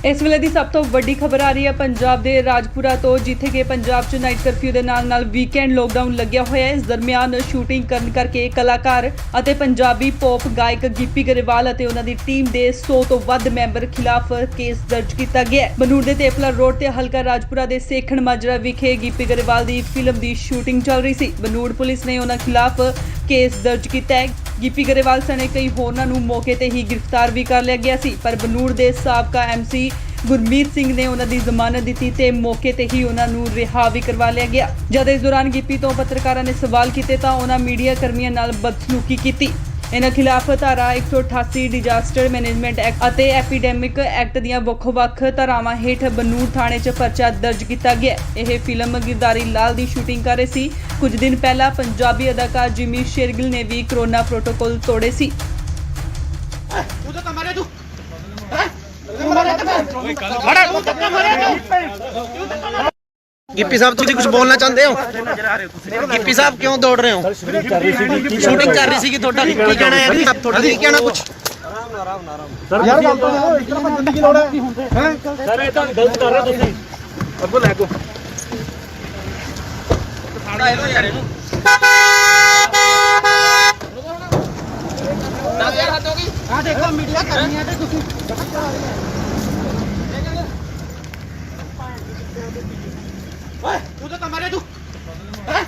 [SPEAKER 4] ਇਸ ਵੇਲੇ ਦੀ ਸਭ ਤੋਂ ਵੱਡੀ ਖਬਰ ਆ ਰਹੀ ਹੈ ਪੰਜਾਬ ਦੇ ਰਾਜਪੁਰਾ ਤੋਂ, ਜਿੱਥੇ ਕਿ ਪੰਜਾਬ 'ਚ ਨਾਈਟ ਕਰਫਿਊ ਦੇ ਨਾਲ ਵੀਕਐਂਡ ਲੋਕਡਾਊਨ ਲੱਗਿਆ ਹੋਇਆ ਹੈ। ਇਸ ਦਰਮਿਆਨ ਸ਼ੂਟਿੰਗ ਕਰਨ ਕਰਕੇ ਕਲਾਕਾਰ ਅਤੇ ਪੰਜਾਬੀ ਪੌਪ ਗਾਇਕ ਗਿੱਪੀ ਗਰੇਵਾਲ ਅਤੇ ਉਹਨਾਂ ਦੀ ਟੀਮ ਦੇ 100 ਤੋਂ ਵੱਧ ਮੈਂਬਰ ਖਿਲਾਫ ਕੇਸ ਦਰਜ ਕੀਤਾ ਗਿਆ ਹੈ। ਬਨੂੜ ਦੇ ਤੇਪਲਾ ਰੋਡ ਤੇ ਹਲਕਾ ਰਾਜਪੁਰਾ ਦੇ ਸੇਖਣ ਮਾਜਰਾ ਵਿਖੇ ਗਿੱਪੀ ਗਰੇਵਾਲ ਦੀ ਫਿਲਮ ਦੀ ਸ਼ੂਟਿੰਗ ਚੱਲ ਰਹੀ ਸੀ। ਬਨੂੜ ਪੁਲਿਸ ਨੇ ਉਹਨਾਂ ਖਿਲਾਫ ਕੇਸ ਦਰਜ ਕੀਤਾ ਹੈ। ਗਿੱਪੀ ਗਰੇਵਾਲ ਸਣੇ ਕਈ ਹੋਰਨਾਂ ਨੂੰ ਮੌਕੇ ਤੇ ਹੀ ਗ੍ਰਿਫਤਾਰ ਵੀ ਕਰ ਲਿਆ ਗਿਆ ਸੀ, ਪਰ ਬਨੂੜ ਦੇ ਸਾਬਕਾ ਐਮਸੀ ਗੁਰਮੀਤ ਸਿੰਘ ਨੇ ਉਹਨਾਂ ਦੀ ਜ਼ਮਾਨਤ ਦਿੱਤੀ ਤੇ ਮੌਕੇ ਤੇ ਹੀ ਉਹਨਾਂ ਨੂੰ ਰਿਹਾ ਵੀ ਕਰਵਾ ਲਿਆ ਗਿਆ। ਜਦ ਇਸ ਦੌਰਾਨ ਗਿੱਪੀ ਤੋਂ ਪੱਤਰਕਾਰਾਂ ਨੇ ਸਵਾਲ ਕੀਤੇ ਤਾਂ ਉਹਨਾਂ ਮੀਡੀਆ ਕਰਮੀਆਂ ਨਾਲ ਬਦਸਲੂਕੀ ਕੀਤੀ। ਇਹਨਾਂ ਖਿਲਾਫ ਧਾਰਾ 188 ਡਿਜ਼ਾਸਟਰ ਮੈਨੇਜਮੈਂਟ ਐਕਟ ਅਤੇ ਐਪੀਡੈਮਿਕ ਐਕਟ ਦੀਆਂ ਵੱਖ-ਵੱਖ ਧਾਰਾਵਾਂ ਹੇਠ ਬਨੂੜ ਥਾਣੇ 'ਚ ਪਰਚਾ ਦਰਜ ਕੀਤਾ ਗਿਆ। ਇਹ ਫਿਲਮ ਗਿਰਦਾਰੀ ਲਾਲ ਦੀ ਸ਼ੂਟਿੰਗ ਕਰ ਰਹੇ ਸੀ। ਕੁਝ ਦਿਨ ਪਹਿਲਾਂ ਪੰਜਾਬੀ ਅਦਾਕਾਰ ਜਿਮੀ ਸ਼ੇਰਗਿਲ ਨੇ ਵੀ ਕੋਰੋਨਾ ਪ੍ਰੋਟੋਕਾਲ ਤੋੜੇ ਸੀ।
[SPEAKER 1] गिप्पी साहब तुम कुछ बोलना चाहते हो? गिप्पी साहब क्यों दौड़ रहे हो? शूटिंग कर रही थी ਤੁਹਾਡਾ ਕੀ ਕਹਿਣਾ ਹੈ ਜੀ? ਤੁਹਾਡਾ ਕੀ ਕਹਿਣਾ ਕੁਝ?
[SPEAKER 5] ਸਰ ਯਾਰ ਗੱਲ ਤਾਂ ਇਤਨਾ ਬੰਦੇ ਦੀ ਲੋੜ ਹੈ ਸਰ ਇਹ ਤਾਂ ਗਲਤ ਕਰ ਰਹੇ ਤੁਸੀਂ ਅੱਗੋਂ ਲੈ ਕੋ ਸਾੜਾ ਇਹੋ ਯਾਰ ਇਹਨੂੰ ਨਾ ਯਾਰ ਹੱਥ ਹੋ ਗਈ ਆ ਦੇਖੋ ਮੀਡੀਆ ਕਰਨੀ ਹੈ ਤੇ ਤੁਸੀਂ ਓਏ ਤੂੰ ਤਾਂ ਮਾਰੇ ਤੂੰ ਹੈ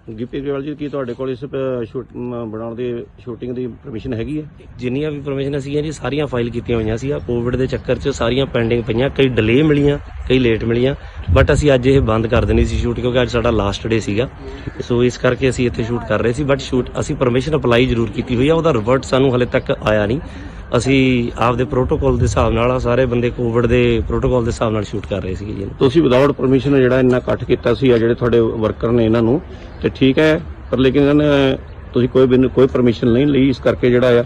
[SPEAKER 2] ਗਿੱਪੀ ਗਰੇਵਾਲ ਜੀ, ਕੀ ਤੁਹਾਡੇ ਕੋਲ ਇਸ ਬਣਾਉਣ ਦੀ ਸ਼ੂਟਿੰਗ ਦੀ ਪਰਮਿਸ਼ਨ ਹੈਗੀ ਹੈ?
[SPEAKER 3] ਜਿੰਨੀਆਂ ਵੀ ਪਰਮਿਸ਼ਨ ਸੀਗੀਆਂ ਜੀ ਸਾਰੀਆਂ ਫਾਈਲ ਕੀਤੀਆਂ ਹੋਈਆਂ ਸੀ। ਆ ਕੋਵਿਡ ਦੇ ਚੱਕਰ 'ਚ ਸਾਰੀਆਂ ਪੈਂਡਿੰਗ ਪਈਆਂ, ਕਈ ਡਿਲੇ ਮਿਲੀਆਂ, ਕਈ ਲੇਟ ਮਿਲੀਆਂ, ਬਟ ਅਸੀਂ ਅੱਜ ਇਹ ਬੰਦ ਕਰ ਦੇਣੀ ਸੀ ਸ਼ੂਟ, ਕਿਉਂਕਿ ਅੱਜ ਸਾਡਾ ਲਾਸਟ ਡੇ ਸੀਗਾ। ਸੋ ਇਸ ਕਰਕੇ ਅਸੀਂ ਇੱਥੇ ਸ਼ੂਟ ਕਰ ਰਹੇ ਸੀ, ਬਟ ਅਸੀਂ ਪਰਮਿਸ਼ਨ ਅਪਲਾਈ ਜ਼ਰੂਰ ਕੀਤੀ ਹੋਈ ਆ, ਉਹਦਾ ਰਿਵਰਟ ਸਾਨੂੰ ਹਲੇ ਤੱਕ ਆਇਆ ਨਹੀਂ। ਅਸੀਂ ਆਪਦੇ ਪ੍ਰੋਟੋਕਾਲ ਦੇ ਹਿਸਾਬ ਨਾਲ ਸਾਰੇ ਬੰਦੇ ਕੋਵਿਡ ਦੇ ਪ੍ਰੋਟੋਕਾਲ ਦੇ ਹਿਸਾਬ ਨਾਲ ਸ਼ੂਟ ਕਰ ਰਹੇ ਸੀਗੇ ਜੀ।
[SPEAKER 2] ਤੁਸੀਂ ਵਿਦਆਊਟ ਪਰਮਿਸ਼ਨ ਜਿਹੜਾ ਇੰਨਾ ਇਕੱਠ ਕੀਤਾ ਸੀ, ਆ ਜਿਹੜੇ ਤੁਹਾਡੇ ਵਰਕਰ ਨੇ ਇਹਨਾਂ ਨੂੰ, ਤੇ ਠੀਕ ਹੈ, ਪਰ ਲੇਕਿਨ ਇਹਨਾਂ ਨੇ ਤੁਸੀਂ ਕੋਈ ਪਰਮਿਸ਼ਨ ਨਹੀਂ ਲਈ, ਇਸ ਕਰਕੇ ਜਿਹੜਾ ਆ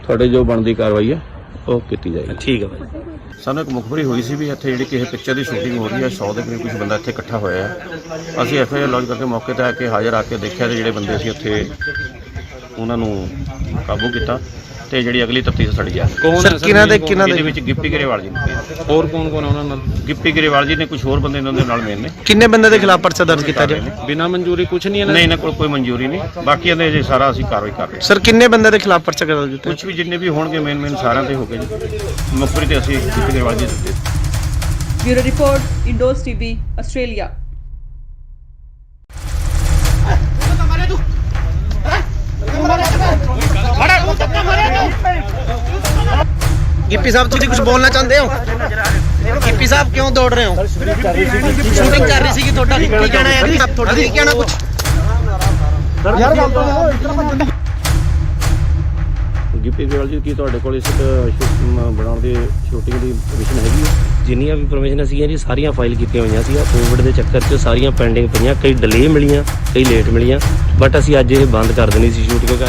[SPEAKER 2] ਤੁਹਾਡੇ ਜੋ ਬਣਦੀ ਕਾਰਵਾਈ ਹੈ ਉਹ ਕੀਤੀ ਜਾਏਗੀ।
[SPEAKER 3] ਠੀਕ ਹੈ ਭਾਈ।
[SPEAKER 2] ਸਾਨੂੰ ਇੱਕ ਮੁਖਬਰੀ ਹੋਈ ਸੀ ਵੀ ਇੱਥੇ ਜਿਹੜੀ ਕਿਸੇ ਪਿਕਚਰ ਦੀ ਸ਼ੂਟਿੰਗ ਹੋ ਰਹੀ ਹੈ, 100 ਦੇ ਕਰੀਬ ਕੁਝ ਬੰਦਾ ਇੱਥੇ ਇਕੱਠਾ ਹੋਇਆ ਹੈ। ਅਸੀਂ ਐਫਆਈਆਰ ਲੌਂਚ ਕਰਕੇ ਮੌਕੇ ਤੇ ਆ ਕੇ ਹਾਜ਼ਰ ਆ ਕੇ ਦੇਖਿਆ ਤੇ ਜਿਹੜੇ ਬੰਦੇ ਸੀ ਉੱਥੇ ਉਹਨਾਂ ਨੂੰ ਕਾਬੂ ਕੀਤਾ ਤੇ ਜਿਹੜੀ ਅਗਲੀ ਤਫਤੀਸ਼ ਸਾਡੀ ਜਾ
[SPEAKER 6] ਕੌਣ ਹੈ ਸਰ?
[SPEAKER 2] ਇਹਦੇ ਵਿੱਚ ਗਿੱਪੀ ਗਰੇਵਾਲ ਜੀ ਨੇ,
[SPEAKER 6] ਹੋਰ ਕੌਣ ਕੌਣ ਹੈ ਉਹਨਾਂ ਨਾਲ?
[SPEAKER 2] ਗਿੱਪੀ ਗਰੇਵਾਲ ਜੀ ਨੇ, ਕੁਝ ਹੋਰ ਬੰਦੇ ਇਹਨਾਂ ਦੇ ਨਾਲ ਮੇਨ ਨੇ।
[SPEAKER 1] ਕਿੰਨੇ ਬੰਦੇ ਦੇ ਖਿਲਾਫ ਪਰਚਾ ਦਰਜ ਕੀਤਾ ਜੀ?
[SPEAKER 6] ਬਿਨਾਂ ਮਨਜ਼ੂਰੀ ਕੁਝ ਨਹੀਂ
[SPEAKER 2] ਨਹੀਂ, ਇਹਨਾਂ ਕੋਲ ਕੋਈ ਮਨਜ਼ੂਰੀ ਨਹੀਂ, ਬਾਕੀ ਇਹਦੇ ਜੇ ਸਾਰਾ ਅਸੀਂ ਕਾਰਵਾਈ ਕਰ ਰਹੇ ਹਾਂ।
[SPEAKER 1] ਸਰ ਕਿੰਨੇ ਬੰਦੇ ਦੇ ਖਿਲਾਫ ਪਰਚਾ ਦਰਜ ਕੀਤਾ?
[SPEAKER 2] ਕੁਝ ਵੀ ਜਿੰਨੇ ਵੀ ਹੋਣਗੇ ਮੇਨ ਸਾਰਿਆਂ ਤੇ ਹੋ ਗਏ ਜੀ। ਮੁਖਬਰੀ ਤੇ ਅਸੀਂ ਗਿੱਪੀ ਗਰੇਵਾਲ ਜੀ ਦਿੱਤੇ।
[SPEAKER 4] Bureau report, Indos TV, Australia.
[SPEAKER 1] Gippy sahab तुम कुछ बोलना चाहते हो? गिप्पी साहब क्यों दौड़ रहे हो? शूटिंग कर रही थी ਤੁਹਾਡਾ ਕੀ ਕਹਿਣਾ ਹੈ ਜੀ? ਤੁਹਾਡਾ ਕੀ ਕਹਿਣਾ ਕੁਝ?
[SPEAKER 5] ਸਰ ਯਾਰ ਗੱਲ ਤਾਂ ਇਤਨਾ ਬੰਦੇ
[SPEAKER 2] ਗਿੱਪੀ ਗਰੇਵਾਲ ਜੀ, ਕੀ ਤੁਹਾਡੇ ਕੋਲ ਇਸ ਬਣਾਉਣ ਦੀ ਸ਼ੂਟਿੰਗ ਦੀ ਪਰਮਿਸ਼ਨ ਹੈਗੀ ਹੈ?
[SPEAKER 3] ਜਿੰਨੀਆਂ ਵੀ ਪਰਮਿਸ਼ਨ ਸੀਗੀਆਂ ਜੀ ਸਾਰੀਆਂ ਫਾਈਲ ਕੀਤੀਆਂ ਹੋਈਆਂ ਸੀ। ਕੋਵਿਡ ਦੇ ਚੱਕਰ 'ਚ ਸਾਰੀਆਂ ਪੈਂਡਿੰਗ ਪਈਆਂ, ਕਈ ਡਿਲੇ ਮਿਲੀਆਂ, ਕਈ ਲੇਟ ਮਿਲੀਆਂ, ਬਟ ਅਸੀਂ ਅੱਜ ਇਹ ਬੰਦ ਕਰ ਦੇਣੀ ਸੀ ਸ਼ੂਟ, ਕਿਉਂਕਿ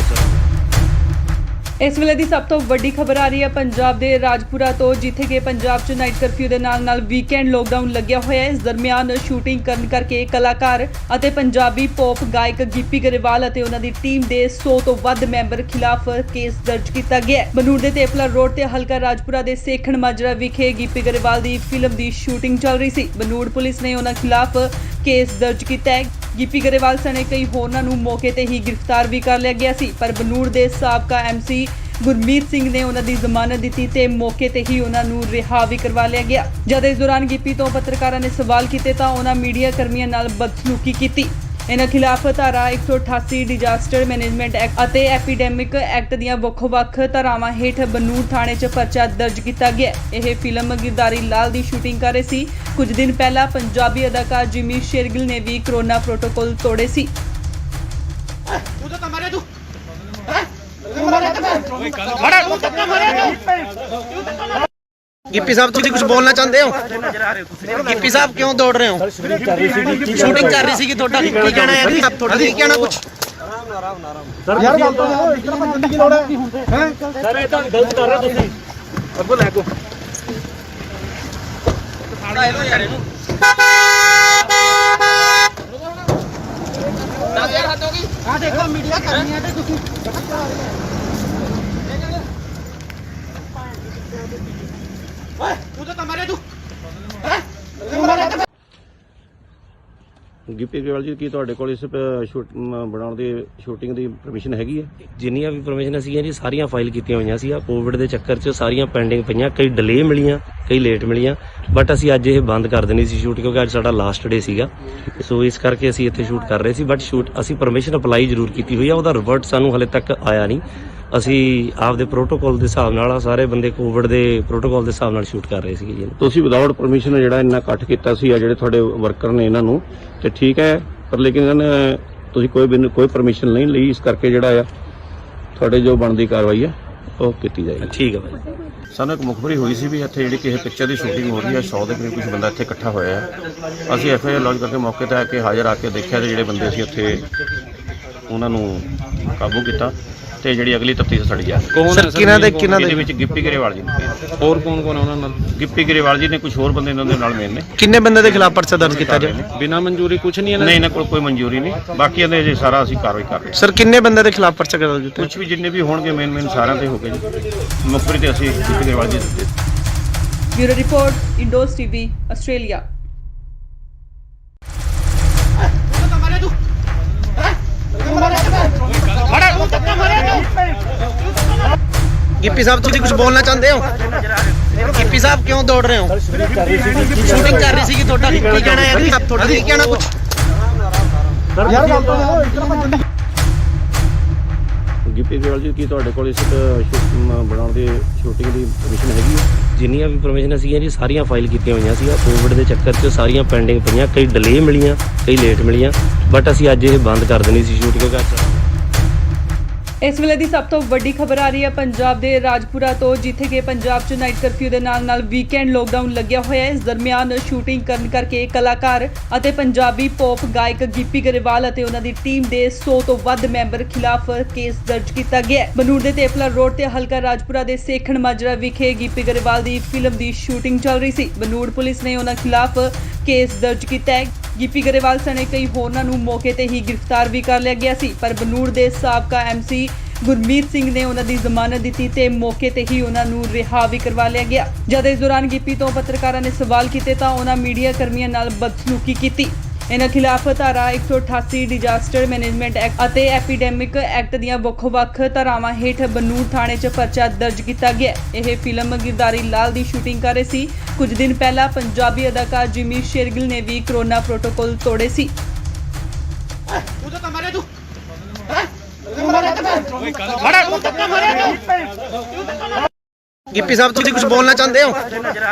[SPEAKER 4] ਇਸ ਵੇਲੇ ਦੀ ਸਭ ਤੋਂ ਵੱਡੀ ਖਬਰ ਆ ਰਹੀ ਹੈ ਪੰਜਾਬ ਦੇ ਰਾਜਪੁਰਾ ਤੋਂ, ਜਿੱਥੇ ਕਿ ਪੰਜਾਬ 'ਚ ਨਾਈਟ ਕਰਫਿਊ ਦੇ ਨਾਲ ਵੀਕਐਂਡ ਲੋਕਡਾਊਨ ਲੱਗਿਆ ਹੋਇਆ ਹੈ। ਇਸ ਦਰਮਿਆਨ ਸ਼ੂਟਿੰਗ ਕਰਨ ਕਰਕੇ ਕਲਾਕਾਰ ਅਤੇ ਪੰਜਾਬੀ ਪੌਪ ਗਾਇਕ ਗਿੱਪੀ ਗਰੇਵਾਲ ਅਤੇ ਉਹਨਾਂ ਦੀ ਟੀਮ ਦੇ 100 ਤੋਂ ਵੱਧ ਮੈਂਬਰ ਖਿਲਾਫ ਕੇਸ ਦਰਜ ਕੀਤਾ ਗਿਆ ਹੈ। ਬਨੂੜ ਦੇ ਤੇਪਲਾ ਰੋਡ ਤੇ ਹਲਕਾ ਰਾਜਪੁਰਾ ਦੇ ਸੇਖਣ ਮਾਜਰਾ ਵਿਖੇ ਗਿੱਪੀ ਗਰੇਵਾਲ ਦੀ ਫਿਲਮ ਦੀ ਸ਼ੂਟਿੰਗ ਚੱਲ ਰਹੀ ਸੀ। ਬਨੂੜ ਪੁਲਿਸ ਨੇ ਉਹਨਾਂ ਖਿਲਾਫ ਕੇਸ ਦਰਜ ਕੀਤਾ ਹੈ। ਗਿੱਪੀ ਗਰੇਵਾਲ ਸਣੇ ਕਈ ਹੋਰਨਾਂ ਨੂੰ ਮੌਕੇ ਤੇ ਹੀ ਗ੍ਰਿਫਤਾਰ ਵੀ ਕਰ ਲਿਆ ਗਿਆ ਸੀ, ਪਰ ਬਨੂੜ ਦੇ ਸਾਬਕਾ ਐਮਸੀ ਗੁਰਮੀਤ ਸਿੰਘ ਨੇ ਉਹਨਾਂ ਦੀ ਜ਼ਮਾਨਤ ਦਿੱਤੀ ਤੇ ਮੌਕੇ ਤੇ ਹੀ ਉਹਨਾਂ ਨੂੰ ਰਿਹਾ ਵੀ ਕਰਵਾ ਲਿਆ ਗਿਆ। ਜਦ ਇਸ ਦੌਰਾਨ ਗਿੱਪੀ ਤੋਂ ਪੱਤਰਕਾਰਾਂ ਨੇ ਸਵਾਲ ਕੀਤੇ ਤਾਂ ਉਹਨਾਂ ਮੀਡੀਆ ਕਰਮੀਆਂ ਨਾਲ ਬਦਸਲੂਕੀ ਕੀਤੀ। ਇਹਨਾਂ ਖਿਲਾਫ ਧਾਰਾ 188 ਡਿਜ਼ਾਸਟਰ ਮੈਨੇਜਮੈਂਟ ਐਕਟ ਅਤੇ ਐਪੀਡੈਮਿਕ ਐਕਟ ਦੀਆਂ ਵੱਖ-ਵੱਖ ਧਾਰਾਵਾਂ ਹੇਠ ਬਨੂੜ ਥਾਣੇ 'ਚ ਪਰਚਾ ਦਰਜ ਕੀਤਾ ਗਿਆ। ਇਹ ਫਿਲਮ ਗਿਰਦਾਰੀ ਲਾਲ ਦੀ ਸ਼ੂਟਿੰਗ ਕਰ ਰਹੇ ਸੀ। ਕੁਝ ਦਿਨ ਪਹਿਲਾਂ ਪੰਜਾਬੀ ਅਦਾਕਾਰ ਜਿਮੀ ਸ਼ੇਰਗਿਲ ਨੇ ਵੀ ਕੋਰੋਨਾ ਪ੍ਰੋਟੋਕਾਲ ਤੋੜੇ ਸੀ।
[SPEAKER 5] ਤੂੰ ਤਾਂ ਮਾਰੇ ਤੂੰ
[SPEAKER 1] गिप्पी साहब तुम कुछ बोलना चाहते हो? गिप्पी साहब क्यों दौड़ रहे हो? शूटिंग कर रही थी ਤੁਹਾਡਾ ਕੀ ਕਹਿਣਾ ਹੈ ਜੀ? ਤੁਹਾਡਾ ਕੀ ਕਹਿਣਾ ਕੁਝ?
[SPEAKER 5] ਸਰ ਯਾਰ ਗੱਲ ਤਾਂ ਇਤਨਾ ਬੰਦੇ ਦੀ ਲੋੜ ਹੈ ਸਰ ਇਹ ਤਾਂ ਗਲਤ ਕਰ ਰਹੇ ਤੁਸੀਂ ਅੱਗੋਂ ਲੈ ਕੋ ਸਾੜਾ ਇਹੋ ਯਾਰ ਇਹਨੂੰ ਨਾ ਯਾਰ ਹੱਥ ਹੋ ਗਈ ਆ ਦੇਖੋ ਮੀਡੀਆ ਕਰਨੀ ਹੈ ਤੇ ਤੁਸੀਂ
[SPEAKER 2] ਗਿੱਪੀ ਗਰੇਵਾਲ ਜੀ ਕੀ ਤੁਹਾਡੇ ਕੋਲ ਇਸ ਬਣਾਉਣ ਦੀ ਸ਼ੂਟਿੰਗ ਦੀ ਪਰਮਿਸ਼ਨ ਹੈਗੀ ਹੈ?
[SPEAKER 3] ਜਿੰਨੀਆਂ ਵੀ ਪਰਮਿਸ਼ਨ ਸੀਗੀਆਂ ਜੀ ਸਾਰੀਆਂ ਫਾਈਲ ਕੀਤੀਆਂ ਹੋਈਆਂ ਸੀ। ਕੋਵਿਡ ਦੇ ਚੱਕਰ 'ਚ ਸਾਰੀਆਂ ਪੈਂਡਿੰਗ ਪਈਆਂ, ਕਈ ਡਿਲੇ ਮਿਲੀਆਂ, ਕਈ ਲੇਟ ਮਿਲੀਆਂ, ਬਟ ਅਸੀਂ ਅੱਜ ਇਹ ਬੰਦ ਕਰ ਦੇਣੀ ਸੀ ਸ਼ੂਟ ਕਿਉਂਕਿ ਅੱਜ ਸਾਡਾ ਲਾਸਟ ਡੇ ਸੀਗਾ। ਸੋ ਇਸ ਕਰਕੇ ਅਸੀਂ ਇੱਥੇ ਸ਼ੂਟ ਕਰ ਰਹੇ ਸੀ, ਬਟ ਅਸੀਂ ਪਰਮਿਸ਼ਨ ਅਪਲਾਈ ਜ਼ਰੂਰ ਕੀਤੀ ਹੋਈ ਆ, ਉਹਦਾ ਰਿਵਰਟ ਸਾਨੂੰ ਹਲੇ ਤੱਕ ਆਇਆ ਨਹੀਂ। ਅਸੀਂ ਆਪਦੇ ਪ੍ਰੋਟੋਕਾਲ ਦੇ ਹਿਸਾਬ ਨਾਲ ਸਾਰੇ ਬੰਦੇ ਕੋਵਿਡ ਦੇ ਪ੍ਰੋਟੋਕਾਲ ਦੇ ਹਿਸਾਬ ਨਾਲ ਸ਼ੂਟ ਕਰ ਰਹੇ ਸੀਗੇ ਜੀ।
[SPEAKER 2] ਤੁਸੀਂ ਵਿਦਆਊਟ ਪਰਮਿਸ਼ਨ ਜਿਹੜਾ ਇੰਨਾ ਇਕੱਠ ਕੀਤਾ ਸੀ ਆ ਜਿਹੜੇ ਤੁਹਾਡੇ ਵਰਕਰ ਨੇ ਇਹਨਾਂ ਨੂੰ, ਤੇ ਠੀਕ ਹੈ, ਪਰ ਲੇਕਿਨ ਇਹਨਾਂ ਨੇ ਤੁਸੀਂ ਕੋਈ ਪਰਮਿਸ਼ਨ ਨਹੀਂ ਲਈ, ਇਸ ਕਰਕੇ ਜਿਹੜਾ ਆ ਤੁਹਾਡੇ ਜੋ ਬਣਦੀ ਕਾਰਵਾਈ ਹੈ ਉਹ ਕੀਤੀ ਜਾਏਗੀ।
[SPEAKER 3] ਠੀਕ ਹੈ ਭਾਈ।
[SPEAKER 2] ਸਾਨੂੰ ਇੱਕ ਮੁਖਬਰੀ ਹੋਈ ਸੀ ਵੀ ਇੱਥੇ ਜਿਹੜੀ ਕਿਸੇ ਪਿਕਚਰ ਦੀ ਸ਼ੂਟਿੰਗ ਹੋ ਰਹੀ ਹੈ, 100 ਦੇ ਕਰੀਬ ਕੁਝ ਬੰਦਾ ਇੱਥੇ ਇਕੱਠਾ ਹੋਇਆ ਹੈ। ਅਸੀਂ ਐਫਆਈਆਰ ਲੌਂਚ ਕਰਕੇ ਮੌਕੇ ਤੇ ਆ ਕੇ ਹਾਜ਼ਰ ਆ ਕੇ ਦੇਖਿਆ ਤੇ ਜਿਹੜੇ ਬੰਦੇ ਸੀ ਉੱਥੇ ਉਹਨਾਂ ਨੂੰ ਕਾਬੂ ਕੀਤਾ ਤੇ ਜਿਹੜੀ ਅਗਲੀ ਤਫਤੀਸ਼ ਸਾਡੀ ਆ।
[SPEAKER 6] ਕੌਣ ਹੈ ਸਰ?
[SPEAKER 2] ਇਹਦੇ ਵਿੱਚ ਗਿੱਪੀ ਗਰੇਵਾਲ ਜੀ ਨੇ,
[SPEAKER 6] ਹੋਰ ਕੌਣ ਕੌਣ ਹੈ ਉਹਨਾਂ ਨਾਲ?
[SPEAKER 2] ਗਿੱਪੀ ਗਰੇਵਾਲ ਜੀ ਨੇ, ਕੁਝ ਹੋਰ ਬੰਦੇ ਇਹਨਾਂ ਦੇ ਨਾਲ ਮੇਨ ਨੇ।
[SPEAKER 1] ਕਿੰਨੇ ਬੰਦੇ ਦੇ ਖਿਲਾਫ ਪਰਚਾ ਦਰਜ ਕੀਤਾ ਜੀ?
[SPEAKER 6] ਬਿਨਾਂ ਮਨਜ਼ੂਰੀ ਕੁਝ ਨਹੀਂ ਹੈ
[SPEAKER 2] ਨਹੀਂ, ਇਹਨਾਂ ਕੋਲ ਕੋਈ ਮਨਜ਼ੂਰੀ ਨਹੀਂ, ਬਾਕੀ ਇਹਦੇ ਜੇ ਸਾਰਾ ਅਸੀਂ ਕਾਰਵਾਈ ਕਰ ਰਹੇ ਹਾਂ।
[SPEAKER 1] ਸਰ ਕਿੰਨੇ ਬੰਦੇ ਦੇ ਖਿਲਾਫ ਪਰਚਾ ਦਰਜ ਕੀਤਾ?
[SPEAKER 2] ਕੁਝ ਵੀ ਜਿੰਨੇ ਵੀ ਹੋਣਗੇ ਮੇਨ ਸਾਰਿਆਂ ਤੇ ਹੋ ਗਏ ਜੀ। ਮੁਖਬਰੀ ਤੇ ਅਸੀਂ ਗਿੱਪੀ ਗਰੇਵਾਲ ਜੀ ਦਿੱਤੇ।
[SPEAKER 4] Bureau report, Indos TV, Australia.
[SPEAKER 1] Gippy sahib ਤੁਸੀਂ ਕੁਝ ਬੋਲਣਾ ਚਾਹੁੰਦੇ ਹੋ? ਗਿੱਪੀ ਸਾਹਿਬ ਕਿਉਂ ਦੌੜ ਰਹੇ ਹੋ? ਸ਼ੂਟਿੰਗ ਕਰ ਰਹੀ ਸੀਗੀ, ਤੁਹਾਡਾ ਕੀ ਕਹਿਣਾ ਹੈ? ਤੁਹਾਡਾ ਕੀ ਕਹਿਣਾ ਕੁਝ?
[SPEAKER 5] ਯਾਰ ਗੱਲ ਤਾਂ ਇਤਨਾ
[SPEAKER 2] ਗਿੱਪੀ ਗਰੇਵਾਲ ਜੀ ਕੀ ਤੁਹਾਡੇ ਕੋਲ ਇਸ ਬਣਾਉਣ ਦੀ ਸ਼ੂਟਿੰਗ ਦੀ ਪਰਮਿਸ਼ਨ ਹੈਗੀ ਹੈ?
[SPEAKER 3] ਜਿੰਨੀਆਂ ਵੀ ਪਰਮਿਸ਼ਨ ਸੀਗੀਆਂ ਜੀ ਸਾਰੀਆਂ ਫਾਈਲ ਕੀਤੀਆਂ ਹੋਈਆਂ ਸੀ। ਕੋਵਿਡ ਦੇ ਚੱਕਰ 'ਚ ਸਾਰੀਆਂ ਪੈਂਡਿੰਗ ਪਈਆਂ, ਕਈ ਡਿਲੇ ਮਿਲੀਆਂ, ਕਈ ਲੇਟ ਮਿਲੀਆਂ, ਬਟ ਅਸੀਂ ਅੱਜ ਇਹ ਬੰਦ ਕਰ ਦੇਣੀ ਸੀ ਸ਼ੂਟ ਕਿਉਂਕਿ ਅੱਜ
[SPEAKER 4] ਇਸ ਵੇਲੇ ਦੀ ਸਭ ਤੋਂ ਵੱਡੀ ਖਬਰ ਆ ਰਹੀ ਹੈ ਪੰਜਾਬ ਦੇ ਰਾਜਪੁਰਾ ਤੋਂ, ਜਿੱਥੇ ਕਿ ਪੰਜਾਬ 'ਚ ਨਾਈਟ ਕਰਫਿਊ ਦੇ ਨਾਲ ਵੀਕਐਂਡ ਲੋਕਡਾਊਨ ਲੱਗਿਆ ਹੋਇਆ ਹੈ। ਇਸ ਦਰਮਿਆਨ ਸ਼ੂਟਿੰਗ ਕਰਨ ਕਰਕੇ ਕਲਾਕਾਰ ਅਤੇ ਪੰਜਾਬੀ ਪੌਪ ਗਾਇਕ ਗਿੱਪੀ ਗਰੇਵਾਲ ਅਤੇ ਉਹਨਾਂ ਦੀ ਟੀਮ ਦੇ 100 ਤੋਂ ਵੱਧ ਮੈਂਬਰ ਖਿਲਾਫ ਕੇਸ ਦਰਜ ਕੀਤਾ ਗਿਆ ਹੈ। ਬਨੂੜ ਦੇ ਤੇਪਲਾ ਰੋਡ ਤੇ ਹਲਕਾ ਰਾਜਪੁਰਾ ਦੇ ਸੇਖਣ ਮਾਜਰਾ ਵਿਖੇ ਗਿੱਪੀ ਗਰੇਵਾਲ ਦੀ ਫਿਲਮ ਦੀ ਸ਼ੂਟਿੰਗ ਚੱਲ ਰਹੀ ਸੀ। ਬਨੂੜ ਪੁਲਿਸ ਨੇ ਉਹਨਾਂ ਖਿਲਾਫ ਕੇਸ ਦਰਜ ਕੀਤਾ ਹੈ। ਗਿੱਪੀ ਗਰੇਵਾਲ ਸਣੇ ਕਈ ਹੋਰਨਾਂ ਨੂੰ ਮੌਕੇ ਤੇ ਹੀ ਗ੍ਰਿਫਤਾਰ ਵੀ ਕਰ ਲਿਆ ਗਿਆ ਸੀ, ਪਰ ਬਨੂੜ ਦੇ ਸਾਬਕਾ ਐਮਸੀ ਗੁਰਮੀਤ ਸਿੰਘ ਨੇ ਉਹਨਾਂ ਦੀ ਜ਼ਮਾਨਤ ਦਿੱਤੀ ਤੇ ਮੌਕੇ ਤੇ ਹੀ ਉਹਨਾਂ ਨੂੰ ਰਿਹਾ ਵੀ ਕਰਵਾ ਲਿਆ ਗਿਆ। ਜਦ ਇਸ ਦੌਰਾਨ ਗਿੱਪੀ ਤੋਂ ਪੱਤਰਕਾਰਾਂ ਨੇ ਸਵਾਲ ਕੀਤੇ ਤਾਂ ਉਹਨਾਂ ਮੀਡੀਆ ਕਰਮੀਆਂ ਨਾਲ ਬਦਸਲੂਕੀ ਕੀਤੀ। ਇਹਨਾਂ ਖਿਲਾਫ ਧਾਰਾ 188 ਡਿਜ਼ਾਸਟਰ ਮੈਨੇਜਮੈਂਟ ਐਕਟ ਅਤੇ ਐਪੀਡੈਮਿਕ ਐਕਟ ਦੀਆਂ ਵੱਖ-ਵੱਖ ਧਾਰਾਵਾਂ ਹੇਠ ਬਨੂੜ ਥਾਣੇ 'ਚ ਪਰਚਾ ਦਰਜ ਕੀਤਾ ਗਿਆ। ਇਹ ਫਿਲਮ ਗਿਰਦਾਰੀ ਲਾਲ ਦੀ ਸ਼ੂਟਿੰਗ ਕਰ ਰਹੇ ਸੀ। ਕੁਝ ਦਿਨ ਪਹਿਲਾਂ ਪੰਜਾਬੀ ਅਦਾਕਾਰ ਜਿਮੀ ਸ਼ੇਰਗਿਲ ਨੇ ਵੀ ਕਰੋਨਾ ਪ੍ਰੋਟੋਕਾਲ ਤੋੜੇ ਸੀ।
[SPEAKER 1] ਗਿੱਪੀ ਸਾਹਿਬ ਤੁਸੀਂ ਕੁਝ ਬੋਲਣਾ ਚਾਹੁੰਦੇ ਹੋ?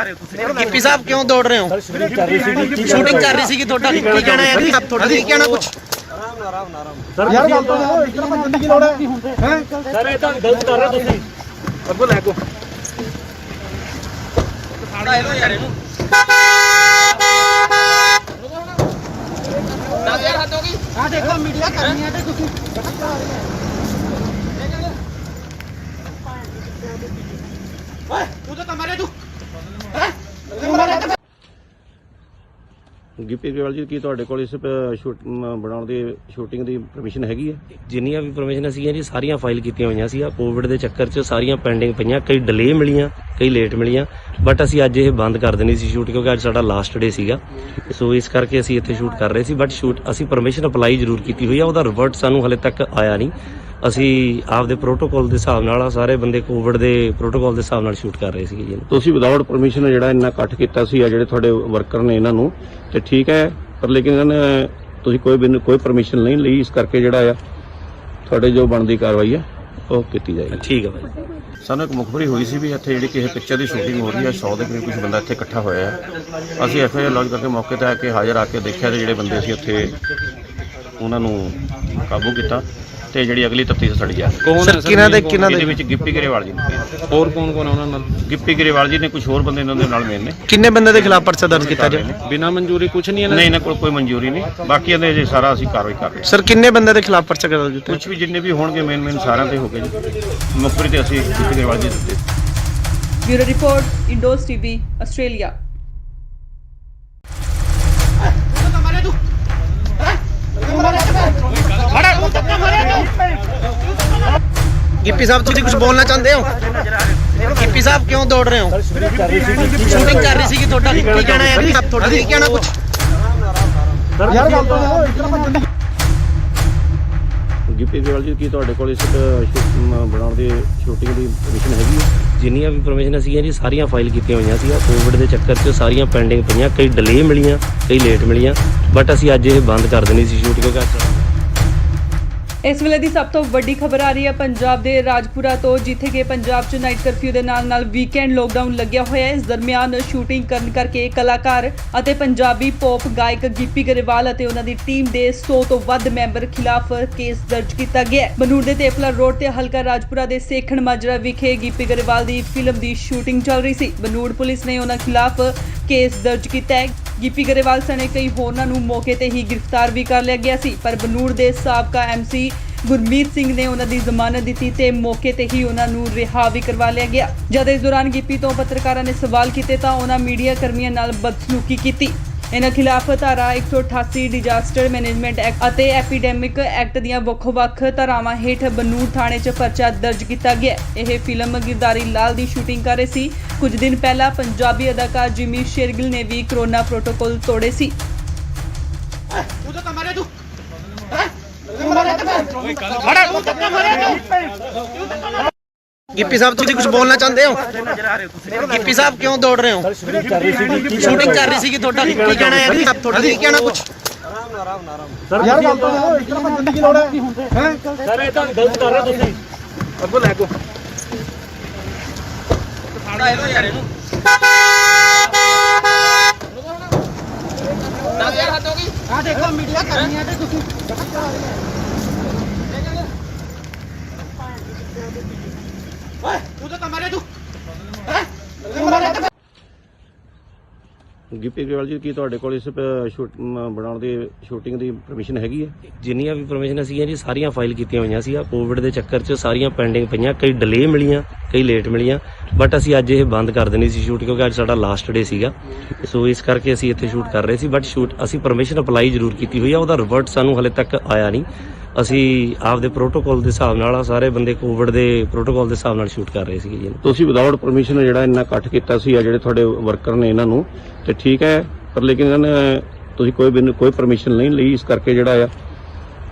[SPEAKER 1] ਗਿੱਪੀ ਸਾਹਿਬ ਕਿਉਂ ਦੌੜ ਰਹੇ ਹੋ? ਸ਼ੂਟਿੰਗ ਕਰ ਰਹੀ ਸੀਗੀ, ਤੁਹਾਡਾ ਕੀ ਕਹਿਣਾ ਹੈ? ਤੁਹਾਡਾ ਕੀ ਕਹਿਣਾ ਕੁਝ?
[SPEAKER 5] ਯਾਰ ਗੱਲ ਤਾਂ ਇਤਨਾ ਬੰਦੇ ਦੀ ਲੋੜ ਹੈ? ਸਰ ਇਹ ਤਾਂ ਗਲਤ ਕਰ ਰਹੇ ਤੁਸੀਂ। ਅੱਗੋ ਲੈ ਕੋ ਆ ਦੇਖੋ ਮੀਡੀਆ ਕਰਨੀ ਤੇ ਤੁਸੀਂ
[SPEAKER 2] ਗਿੱਪੀ ਗਰੇਵਾਲ ਜੀ ਕੀ ਤੁਹਾਡੇ ਕੋਲ ਇਸ ਬਣਾਉਣ ਦੀ ਸ਼ੂਟਿੰਗ ਦੀ ਪਰਮਿਸ਼ਨ ਹੈਗੀ ਹੈ?
[SPEAKER 3] ਜਿੰਨੀਆਂ ਵੀ ਪਰਮਿਸ਼ਨ ਸੀਗੀਆਂ ਜੀ ਸਾਰੀਆਂ ਫਾਈਲ ਕੀਤੀਆਂ ਹੋਈਆਂ ਸੀ। ਕੋਵਿਡ ਦੇ ਚੱਕਰ 'ਚ ਸਾਰੀਆਂ ਪੈਂਡਿੰਗ ਪਈਆਂ, ਕਈ ਡਿਲੇ ਮਿਲੀਆਂ, ਕਈ ਲੇਟ ਮਿਲੀਆਂ, ਬਟ ਅਸੀਂ ਅੱਜ ਇਹ ਬੰਦ ਕਰ ਦੇਣੀ ਸੀ ਸ਼ੂਟ ਕਿਉਂਕਿ ਅੱਜ ਸਾਡਾ ਲਾਸਟ ਡੇ ਸੀਗਾ। ਸੋ ਇਸ ਕਰਕੇ ਅਸੀਂ ਇੱਥੇ ਸ਼ੂਟ ਕਰ ਰਹੇ ਸੀ, ਬਟ ਅਸੀਂ ਪਰਮਿਸ਼ਨ ਅਪਲਾਈ ਜ਼ਰੂਰ ਕੀਤੀ ਹੋਈ ਆ, ਉਹਦਾ ਰਿਵਰਟ ਸਾਨੂੰ ਹਲੇ ਤੱਕ ਆਇਆ ਨਹੀਂ। ਅਸੀਂ ਆਪਦੇ ਪ੍ਰੋਟੋਕਾਲ ਦੇ ਹਿਸਾਬ ਨਾਲ ਸਾਰੇ ਬੰਦੇ ਕੋਵਿਡ ਦੇ ਪ੍ਰੋਟੋਕਾਲ ਦੇ ਹਿਸਾਬ ਨਾਲ ਸ਼ੂਟ ਕਰ ਰਹੇ ਸੀਗੇ ਜੀ।
[SPEAKER 2] ਤੁਸੀਂ ਵਿਦਆਊਟ ਪਰਮਿਸ਼ਨ ਜਿਹੜਾ ਇੰਨਾ ਇਕੱਠ ਕੀਤਾ ਸੀ ਆ ਜਿਹੜੇ ਤੁਹਾਡੇ ਵਰਕਰ ਨੇ ਇਹਨਾਂ ਨੂੰ, ਤੇ ਠੀਕ ਹੈ, ਪਰ ਲੇਕਿਨ ਇਹਨਾਂ ਨੇ ਤੁਸੀਂ ਕੋਈ ਪਰਮਿਸ਼ਨ ਨਹੀਂ ਲਈ, ਇਸ ਕਰਕੇ ਜਿਹੜਾ ਆ ਤੁਹਾਡੇ ਜੋ ਬਣਦੀ ਕਾਰਵਾਈ ਹੈ ਉਹ ਕੀਤੀ ਜਾਏਗੀ।
[SPEAKER 3] ਠੀਕ ਹੈ ਭਾਈ।
[SPEAKER 2] ਸਾਨੂੰ ਇੱਕ ਮੁਖਬਰੀ ਹੋਈ ਸੀ ਵੀ ਇੱਥੇ ਜਿਹੜੀ ਕਿਸੇ ਪਿਕਚਰ ਦੀ ਸ਼ੂਟਿੰਗ ਹੋ ਰਹੀ ਹੈ, 100 ਦੇ ਕਰੀਬ ਕੁਝ ਬੰਦਾ ਇੱਥੇ ਇਕੱਠਾ ਹੋਇਆ ਹੈ। ਅਸੀਂ ਐਫਆਈਆਰ ਲੌਂਚ ਕਰਕੇ ਮੌਕੇ ਤੇ ਆ ਕੇ ਹਾਜ਼ਰ ਆ ਕੇ ਦੇਖਿਆ ਤੇ ਜਿਹੜੇ ਬੰਦੇ ਸੀ ਉੱਥੇ ਉਹਨਾਂ ਨੂੰ ਕਾਬੂ ਕੀਤਾ ਤੇ ਜਿਹੜੀ ਅਗਲੀ ਤਫਤੀਸ਼ ਸਾਡੀ ਆ।
[SPEAKER 6] ਕੌਣ ਹੈ ਸਰ?
[SPEAKER 2] ਇਹਦੇ ਵਿੱਚ ਗਿੱਪੀ ਗਰੇਵਾਲ ਜੀ ਨੇ,
[SPEAKER 6] ਹੋਰ ਕੌਣ ਕੌਣ ਹੈ ਉਹਨਾਂ ਨਾਲ?
[SPEAKER 2] ਗਿੱਪੀ ਗਰੇਵਾਲ ਜੀ ਨੇ, ਕੁਝ ਹੋਰ ਬੰਦੇ ਇਹਨਾਂ ਦੇ ਨਾਲ ਮੇਨ ਨੇ।
[SPEAKER 1] ਕਿੰਨੇ ਬੰਦੇ ਦੇ ਖਿਲਾਫ ਪਰਚਾ ਦਰਜ ਕੀਤਾ ਜੀ?
[SPEAKER 6] ਬਿਨਾਂ ਮਨਜ਼ੂਰੀ ਕੁਝ ਨਹੀਂ ਹੈ
[SPEAKER 2] ਨਹੀਂ, ਇਹਨਾਂ ਕੋਲ ਕੋਈ ਮਨਜ਼ੂਰੀ ਨਹੀਂ, ਬਾਕੀ ਇਹਦੇ ਜੇ ਸਾਰਾ ਅਸੀਂ ਕਾਰਵਾਈ ਕਰ ਰਹੇ ਹਾਂ।
[SPEAKER 1] ਸਰ ਕਿੰਨੇ ਬੰਦੇ ਦੇ ਖਿਲਾਫ ਪਰਚਾ ਦਰਜ ਕੀਤਾ?
[SPEAKER 2] ਕੁਝ ਵੀ ਜਿੰਨੇ ਵੀ ਹੋਣਗੇ ਮੇਨ ਸਾਰਿਆਂ ਤੇ ਹੋ ਗਏ ਜੀ। ਮੁਖਬਰੀ ਤੇ ਅਸੀਂ ਗਿੱਪੀ ਗਰੇਵਾਲ ਜੀ ਦਿੱਤੇ।
[SPEAKER 4] Bureau report, Indos TV, Australia.
[SPEAKER 1] Gippy sahib ਤੁਸੀਂ ਕੁਝ ਬੋਲਣਾ ਚਾਹੁੰਦੇ ਹੋ? ਗਿੱਪੀ ਸਾਹਿਬ ਕਿਉਂ ਦੌੜ ਰਹੇ ਹੋ? ਸ਼ੂਟਿੰਗ ਕਰ ਰਹੀ ਸੀ ਤੁਹਾਡਾ ਕੀ ਕਹਿਣਾ ਹੈ ਜੀ? ਤੁਹਾਡਾ ਕੀ ਕਹਿਣਾ ਕੁਝ?
[SPEAKER 5] ਯਾਰ ਗੱਲ ਤਾਂ ਇਤਨਾ
[SPEAKER 2] ਗਿੱਪੀ ਗਰੇਵਾਲ ਜੀ ਕੀ ਤੁਹਾਡੇ ਕੋਲ ਇਸ ਬਣਾਉਣ ਦੀ ਸ਼ੂਟਿੰਗ ਦੀ ਪਰਮਿਸ਼ਨ ਹੈਗੀ ਹੈ?
[SPEAKER 3] ਜਿੰਨੀਆਂ ਵੀ ਪਰਮਿਸ਼ਨ ਸੀਗੀਆਂ ਜੀ ਸਾਰੀਆਂ ਫਾਈਲ ਕੀਤੀਆਂ ਹੋਈਆਂ ਸੀ। ਕੋਵਿਡ ਦੇ ਚੱਕਰ 'ਚ ਸਾਰੀਆਂ ਪੈਂਡਿੰਗ ਪਈਆਂ, ਕਈ ਡਿਲੇ ਮਿਲੀਆਂ, ਕਈ ਲੇਟ ਮਿਲੀਆਂ, ਬਟ ਅਸੀਂ ਅੱਜ ਇਹ ਬੰਦ ਕਰ ਦੇਣੀ ਸੀ ਸ਼ੂਟ ਕਿਉਂਕਿ
[SPEAKER 4] ਇਸ ਵੇਲੇ ਦੀ ਸਭ ਤੋਂ ਵੱਡੀ ਖਬਰ ਆ ਰਹੀ ਹੈ ਪੰਜਾਬ ਦੇ ਰਾਜਪੁਰਾ ਤੋਂ, ਜਿੱਥੇ ਕਿ ਪੰਜਾਬ 'ਚ ਨਾਈਟ ਕਰਫਿਊ ਦੇ ਨਾਲ ਵੀਕਐਂਡ ਲੋਕਡਾਊਨ ਲੱਗਿਆ ਹੋਇਆ ਹੈ। ਇਸ ਦਰਮਿਆਨ ਸ਼ੂਟਿੰਗ ਕਰਨ ਕਰਕੇ ਕਲਾਕਾਰ ਅਤੇ ਪੰਜਾਬੀ ਪੌਪ ਗਾਇਕ ਗਿੱਪੀ ਗਰੇਵਾਲ ਅਤੇ ਉਹਨਾਂ ਦੀ ਟੀਮ ਦੇ 100 ਤੋਂ ਵੱਧ ਮੈਂਬਰ ਖਿਲਾਫ ਕੇਸ ਦਰਜ ਕੀਤਾ ਗਿਆ ਹੈ। ਬਨੂੜ ਦੇ ਤੇਪਲਾ ਰੋਡ ਤੇ ਹਲਕਾ ਰਾਜਪੁਰਾ ਦੇ ਸੇਖਣ ਮਾਜਰਾ ਵਿਖੇ ਗਿੱਪੀ ਗਰੇਵਾਲ ਦੀ ਫਿਲਮ ਦੀ ਸ਼ੂਟਿੰਗ ਚੱਲ ਰਹੀ ਸੀ। ਬਨੂੜ ਪੁਲਿਸ ਨੇ ਉਹਨਾਂ ਖਿਲਾਫ ਕੇਸ ਦਰਜ ਕੀਤਾ ਹੈ। ਗਿੱਪੀ ਗਰੇਵਾਲ ਸਣੇ ਕਈ ਹੋਰਨਾਂ ਨੂੰ ਮੌਕੇ ਤੇ ਹੀ ਗ੍ਰਿਫਤਾਰ ਵੀ ਕਰ ਲਿਆ ਗਿਆ ਸੀ, ਪਰ ਬਨੂੜ ਦੇ ਸਾਬਕਾ MC ਗੁਰਮੀਤ ਸਿੰਘ ਨੇ ਉਹਨਾਂ ਦੀ ਜ਼ਮਾਨਤ ਦਿੱਤੀ ਤੇ ਮੌਕੇ ਤੇ ਹੀ ਉਹਨਾਂ ਨੂੰ ਰਿਹਾ ਵੀ ਕਰਵਾ ਲਿਆ ਗਿਆ। ਜਦ ਇਸ ਦੌਰਾਨ ਗਿੱਪੀ ਤੋਂ ਪੱਤਰਕਾਰਾਂ ਨੇ ਸਵਾਲ ਕੀਤੇ ਤਾਂ ਉਹਨਾਂ ਮੀਡੀਆ ਕਰਮੀਆਂ ਨਾਲ ਬਦਸਲੂਕੀ ਕੀਤੀ। ਇਹਨਾਂ ਖਿਲਾਫ ਧਾਰਾ 188 ਡਿਜ਼ਾਸਟਰ ਮੈਨੇਜਮੈਂਟ ਐਕਟ ਅਤੇ ਐਪੀਡੈਮਿਕ ਐਕਟ ਦੀਆਂ ਵੱਖ-ਵੱਖ ਧਾਰਾਵਾਂ ਹੇਠ ਬਨੂੜ ਥਾਣੇ 'ਚ ਪਰਚਾ ਦਰਜ ਕੀਤਾ ਗਿਆ। ਇਹ ਫਿਲਮ ਗਿਰਦਾਰੀ ਲਾਲ ਦੀ ਸ਼ੂਟਿੰਗ ਕਰ ਰਹੇ ਸੀ। ਕੁਝ ਦਿਨ ਪਹਿਲਾਂ ਪੰਜਾਬੀ ਅਦਾਕਾਰ ਜਿਮੀ ਸ਼ੇਰਗਿਲ ਨੇ ਵੀ ਕਰੋਨਾ ਪ੍ਰੋਟੋਕਾਲ ਤੋੜੇ ਸੀ।
[SPEAKER 1] ਗਿੱਪੀ ਸਾਹਿਬ ਤੁਸੀਂ ਕੁਝ ਬੋਲਣਾ ਚਾਹੁੰਦੇ ਹੋ? ਗਿੱਪੀ ਸਾਹਿਬ ਕਿਉਂ ਦੌੜ ਰਹੇ ਹੋ? ਸ਼ੂਟਿੰਗ ਕਰ ਰਹੀ ਸੀ ਤੁਹਾਡਾ ਕੀ ਕਹਿਣਾ ਹੈ ਜੀ? ਤੁਹਾਡਾ ਕੀ ਕਹਿਣਾ ਕੁਝ?
[SPEAKER 5] ਯਾਰ ਗੱਲ ਤਾਂ ਇਤਨਾ ਭੱਜਣ ਦੀ ਲੋੜ ਹੈ ਸਰ ਇਹ ਤਾਂ ਗਲਤ ਕਰ ਰਹੇ ਤੁਸੀਂ ਅੱਗੋਂ ਲੈ ਕੋ
[SPEAKER 1] ਫਾੜਾ ਇਹਦਾ ਯਾਰ ਇਹਨੂੰ 10000 ਹੱਦ ਹੋ ਗਈ। ਆ ਦੇਖੋ ਮੀਡੀਆ ਕਰਨੀ ਹੈ ਤੇ ਤੁਸੀਂ ਓਏ ਤੂੰ ਤਾਂ ਮਾਰੇ ਤੂੰ
[SPEAKER 2] ਗਿੱਪੀ ਗਰੇਵਾਲ ਜੀ ਕੀ ਤੁਹਾਡੇ ਕੋਲ ਇਸ ਬਣਾਉਣ ਦੀ ਸ਼ੂਟਿੰਗ ਦੀ ਪਰਮਿਸ਼ਨ ਹੈਗੀ ਹੈ?
[SPEAKER 3] ਜਿੰਨੀਆਂ ਵੀ ਪਰਮਿਸ਼ਨ ਸੀਗੀਆਂ ਜੀ ਸਾਰੀਆਂ ਫਾਈਲ ਕੀਤੀਆਂ ਹੋਈਆਂ ਸੀ। ਕੋਵਿਡ ਦੇ ਚੱਕਰ 'ਚ ਸਾਰੀਆਂ ਪੈਂਡਿੰਗ ਪਈਆਂ, ਕਈ ਡਿਲੇ ਮਿਲੀਆਂ, ਕਈ ਲੇਟ ਮਿਲੀਆਂ, ਬਟ ਅਸੀਂ ਅੱਜ ਇਹ ਬੰਦ ਕਰ ਦੇਣੀ ਸੀ ਸ਼ੂਟ ਕਿਉਂਕਿ ਅੱਜ ਸਾਡਾ ਲਾਸਟ ਡੇ ਸੀਗਾ। ਸੋ ਇਸ ਕਰਕੇ ਅਸੀਂ ਇੱਥੇ ਸ਼ੂਟ ਕਰ ਰਹੇ ਸੀ, ਬਟ ਸ਼ੂਟ ਅਸੀਂ ਪਰਮਿਸ਼ਨ ਅਪਲਾਈ ਜ਼ਰੂਰ ਕੀਤੀ ਹੋਈ ਆ, ਉਹਦਾ ਰਿਵਰਟ ਸਾਨੂੰ ਹਲੇ ਤੱਕ ਆਇਆ ਨਹੀਂ। ਅਸੀਂ ਆਪਦੇ ਪ੍ਰੋਟੋਕਾਲ ਦੇ ਹਿਸਾਬ ਨਾਲ ਸਾਰੇ ਬੰਦੇ ਕੋਵਿਡ ਦੇ ਪ੍ਰੋਟੋਕਾਲ ਦੇ ਹਿਸਾਬ ਨਾਲ ਸ਼ੂਟ ਕਰ ਰਹੇ ਸੀਗੇ ਜੀ।
[SPEAKER 2] ਤੁਸੀਂ ਵਿਦਆਊਟ ਪਰਮਿਸ਼ਨ ਜਿਹੜਾ ਇੰਨਾ ਕੱਟ ਕੀਤਾ ਸੀ ਆ ਜਿਹੜੇ ਤੁਹਾਡੇ ਵਰਕਰ ਨੇ ਇਹਨਾਂ ਨੂੰ, ਤੇ ਠੀਕ ਹੈ, ਪਰ ਲੇਕਿਨ ਇਹਨਾਂ ਨੇ ਤੁਸੀਂ ਕੋਈ ਪਰਮਿਸ਼ਨ ਨਹੀਂ ਲਈ, ਇਸ ਕਰਕੇ ਜਿਹੜਾ ਆ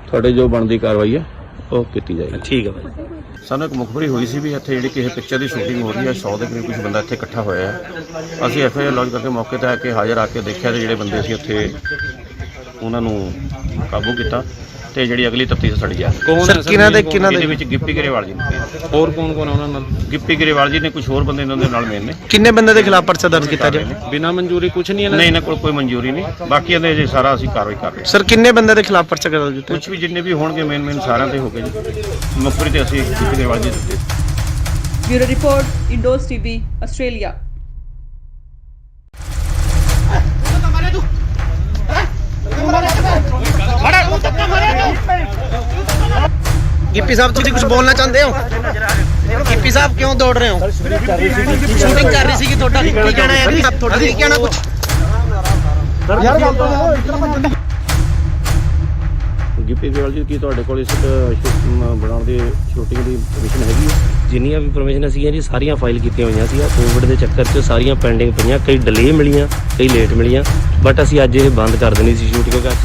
[SPEAKER 2] ਤੁਹਾਡੇ ਜੋ ਬਣਦੀ ਕਾਰਵਾਈ ਹੈ ਉਹ ਕੀਤੀ ਜਾਏਗੀ।
[SPEAKER 3] ਠੀਕ ਹੈ ਭਾਈ।
[SPEAKER 2] ਸਾਨੂੰ ਇੱਕ ਮੁਖਬਰੀ ਹੋਈ ਸੀ ਵੀ ਇੱਥੇ ਜਿਹੜੀ ਕਿਸੇ ਪਿਕਚਰ ਦੀ ਸ਼ੂਟਿੰਗ ਹੋ ਰਹੀ ਹੈ, 100 ਦੇ ਕਰੀਬ ਕੁਝ ਬੰਦਾ ਇੱਥੇ ਇਕੱਠਾ ਹੋਇਆ ਹੈ। ਅਸੀਂ FIR ਲੌਂਚ ਕਰਕੇ ਮੌਕੇ ਤੇ ਆ ਕੇ ਹਾਜ਼ਰ ਆ ਕੇ ਦੇਖਿਆ ਤੇ ਜਿਹੜੇ ਬੰਦੇ ਸੀ ਉੱਥੇ ਉਹਨਾਂ ਨੂੰ ਕਾਬੂ ਕੀਤਾ ਤੇ ਜਿਹੜੀ ਅਗਲੀ ਤਫਤੀਸ਼ ਸਾਡੀ ਜਾ ਰਹੀ ਹੈ।
[SPEAKER 6] ਕੌਣ
[SPEAKER 1] ਸਰ ਕਿਹਨਾਂ ਦੇ
[SPEAKER 2] ਇਹਦੇ ਵਿੱਚ ਗਿੱਪੀ ਗਰੇਵਾਲ ਜੀ ਨੇ,
[SPEAKER 6] ਹੋਰ ਕੌਣ ਕੌਣ ਆ ਉਹਨਾਂ ਨਾਲ?
[SPEAKER 2] ਗਿੱਪੀ ਗਰੇਵਾਲ ਜੀ ਨੇ, ਕੁਝ ਹੋਰ ਬੰਦੇ ਇਹਨਾਂ ਦੇ ਨਾਲ ਮੇਨ ਨੇ।
[SPEAKER 1] ਕਿੰਨੇ ਬੰਦੇ ਦੇ ਖਿਲਾਫ ਪਰਚਾ ਦਰਜ ਕੀਤਾ ਜਾਏ?
[SPEAKER 6] ਬਿਨਾਂ ਮਨਜ਼ੂਰੀ ਕੁਝ ਨਹੀਂ ਇਹਨਾਂ
[SPEAKER 2] ਨਹੀਂ, ਇਹਨਾਂ ਕੋਲ ਕੋਈ ਮਨਜ਼ੂਰੀ ਨਹੀਂ, ਬਾਕੀ ਇਹਦੇ ਜੇ ਸਾਰਾ ਅਸੀਂ ਕਾਰਵਾਈ ਕਰ ਰਹੇ ਹਾਂ।
[SPEAKER 1] ਸਰ ਕਿੰਨੇ ਬੰਦੇ ਦੇ ਖਿਲਾਫ ਪਰਚਾ ਦਰਜ ਕੀਤਾ?
[SPEAKER 2] ਕੁਝ ਵੀ ਜਿੰਨੇ ਵੀ ਹੋਣਗੇ ਮੇਨ ਸਾਰਿਆਂ ਤੇ ਹੋ ਗਏ ਜੀ। ਮੁਖਬਰੀ ਤੇ ਅਸੀਂ ਗਿੱਪੀ ਗਰੇਵਾਲ ਜੀ ਦਿੱਤੇ।
[SPEAKER 4] Bureau report, Indos TV, Australia.
[SPEAKER 1] Gippy sahib ਤੁਸੀਂ ਕੁਝ ਬੋਲਣਾ ਚਾਹੁੰਦੇ ਹੋ? ਗਿੱਪੀ ਸਾਹਿਬ ਕਿਉਂ ਦੌੜ ਰਹੇ ਹੋ? ਸ਼ੂਟਿੰਗ ਕਰ ਰਹੀ ਸੀ ਤੁਹਾਡਾ ਕੀ ਕਹਿਣਾ ਹੈ ਜੀ? ਤੁਹਾਡਾ ਕੀ ਕਹਿਣਾ ਕੁਝ?
[SPEAKER 5] ਯਾਰ ਗੱਲ ਤਾਂ ਇਤਨਾ ਭੱਜਣ ਦੀ
[SPEAKER 2] ਗਿੱਪੀ ਗਰੇਵਾਲ ਜੀ ਕੀ ਤੁਹਾਡੇ ਕੋਲ ਇਸ ਬਣਾਉਣ ਦੀ ਸ਼ੂਟਿੰਗ ਦੀ ਪਰਮਿਸ਼ਨ ਹੈਗੀ ਹੈ?
[SPEAKER 3] ਜਿੰਨੀਆਂ ਵੀ ਪਰਮਿਸ਼ਨ ਸੀਗੀਆਂ ਜੀ ਸਾਰੀਆਂ ਫਾਈਲ ਕੀਤੀਆਂ ਹੋਈਆਂ ਸੀ। ਕੋਵਿਡ ਦੇ ਚੱਕਰ 'ਚ ਸਾਰੀਆਂ ਪੈਂਡਿੰਗ ਪਈਆਂ, ਕਈ ਡਿਲੇ ਮਿਲੀਆਂ, ਕਈ ਲੇਟ ਮਿਲੀਆਂ, ਬਟ ਅਸੀਂ ਅੱਜ ਇਹ ਬੰਦ ਕਰ ਦੇਣੀ ਸੀ ਸ਼ੂਟ ਕਿਉਂਕਿ ਅੱਜ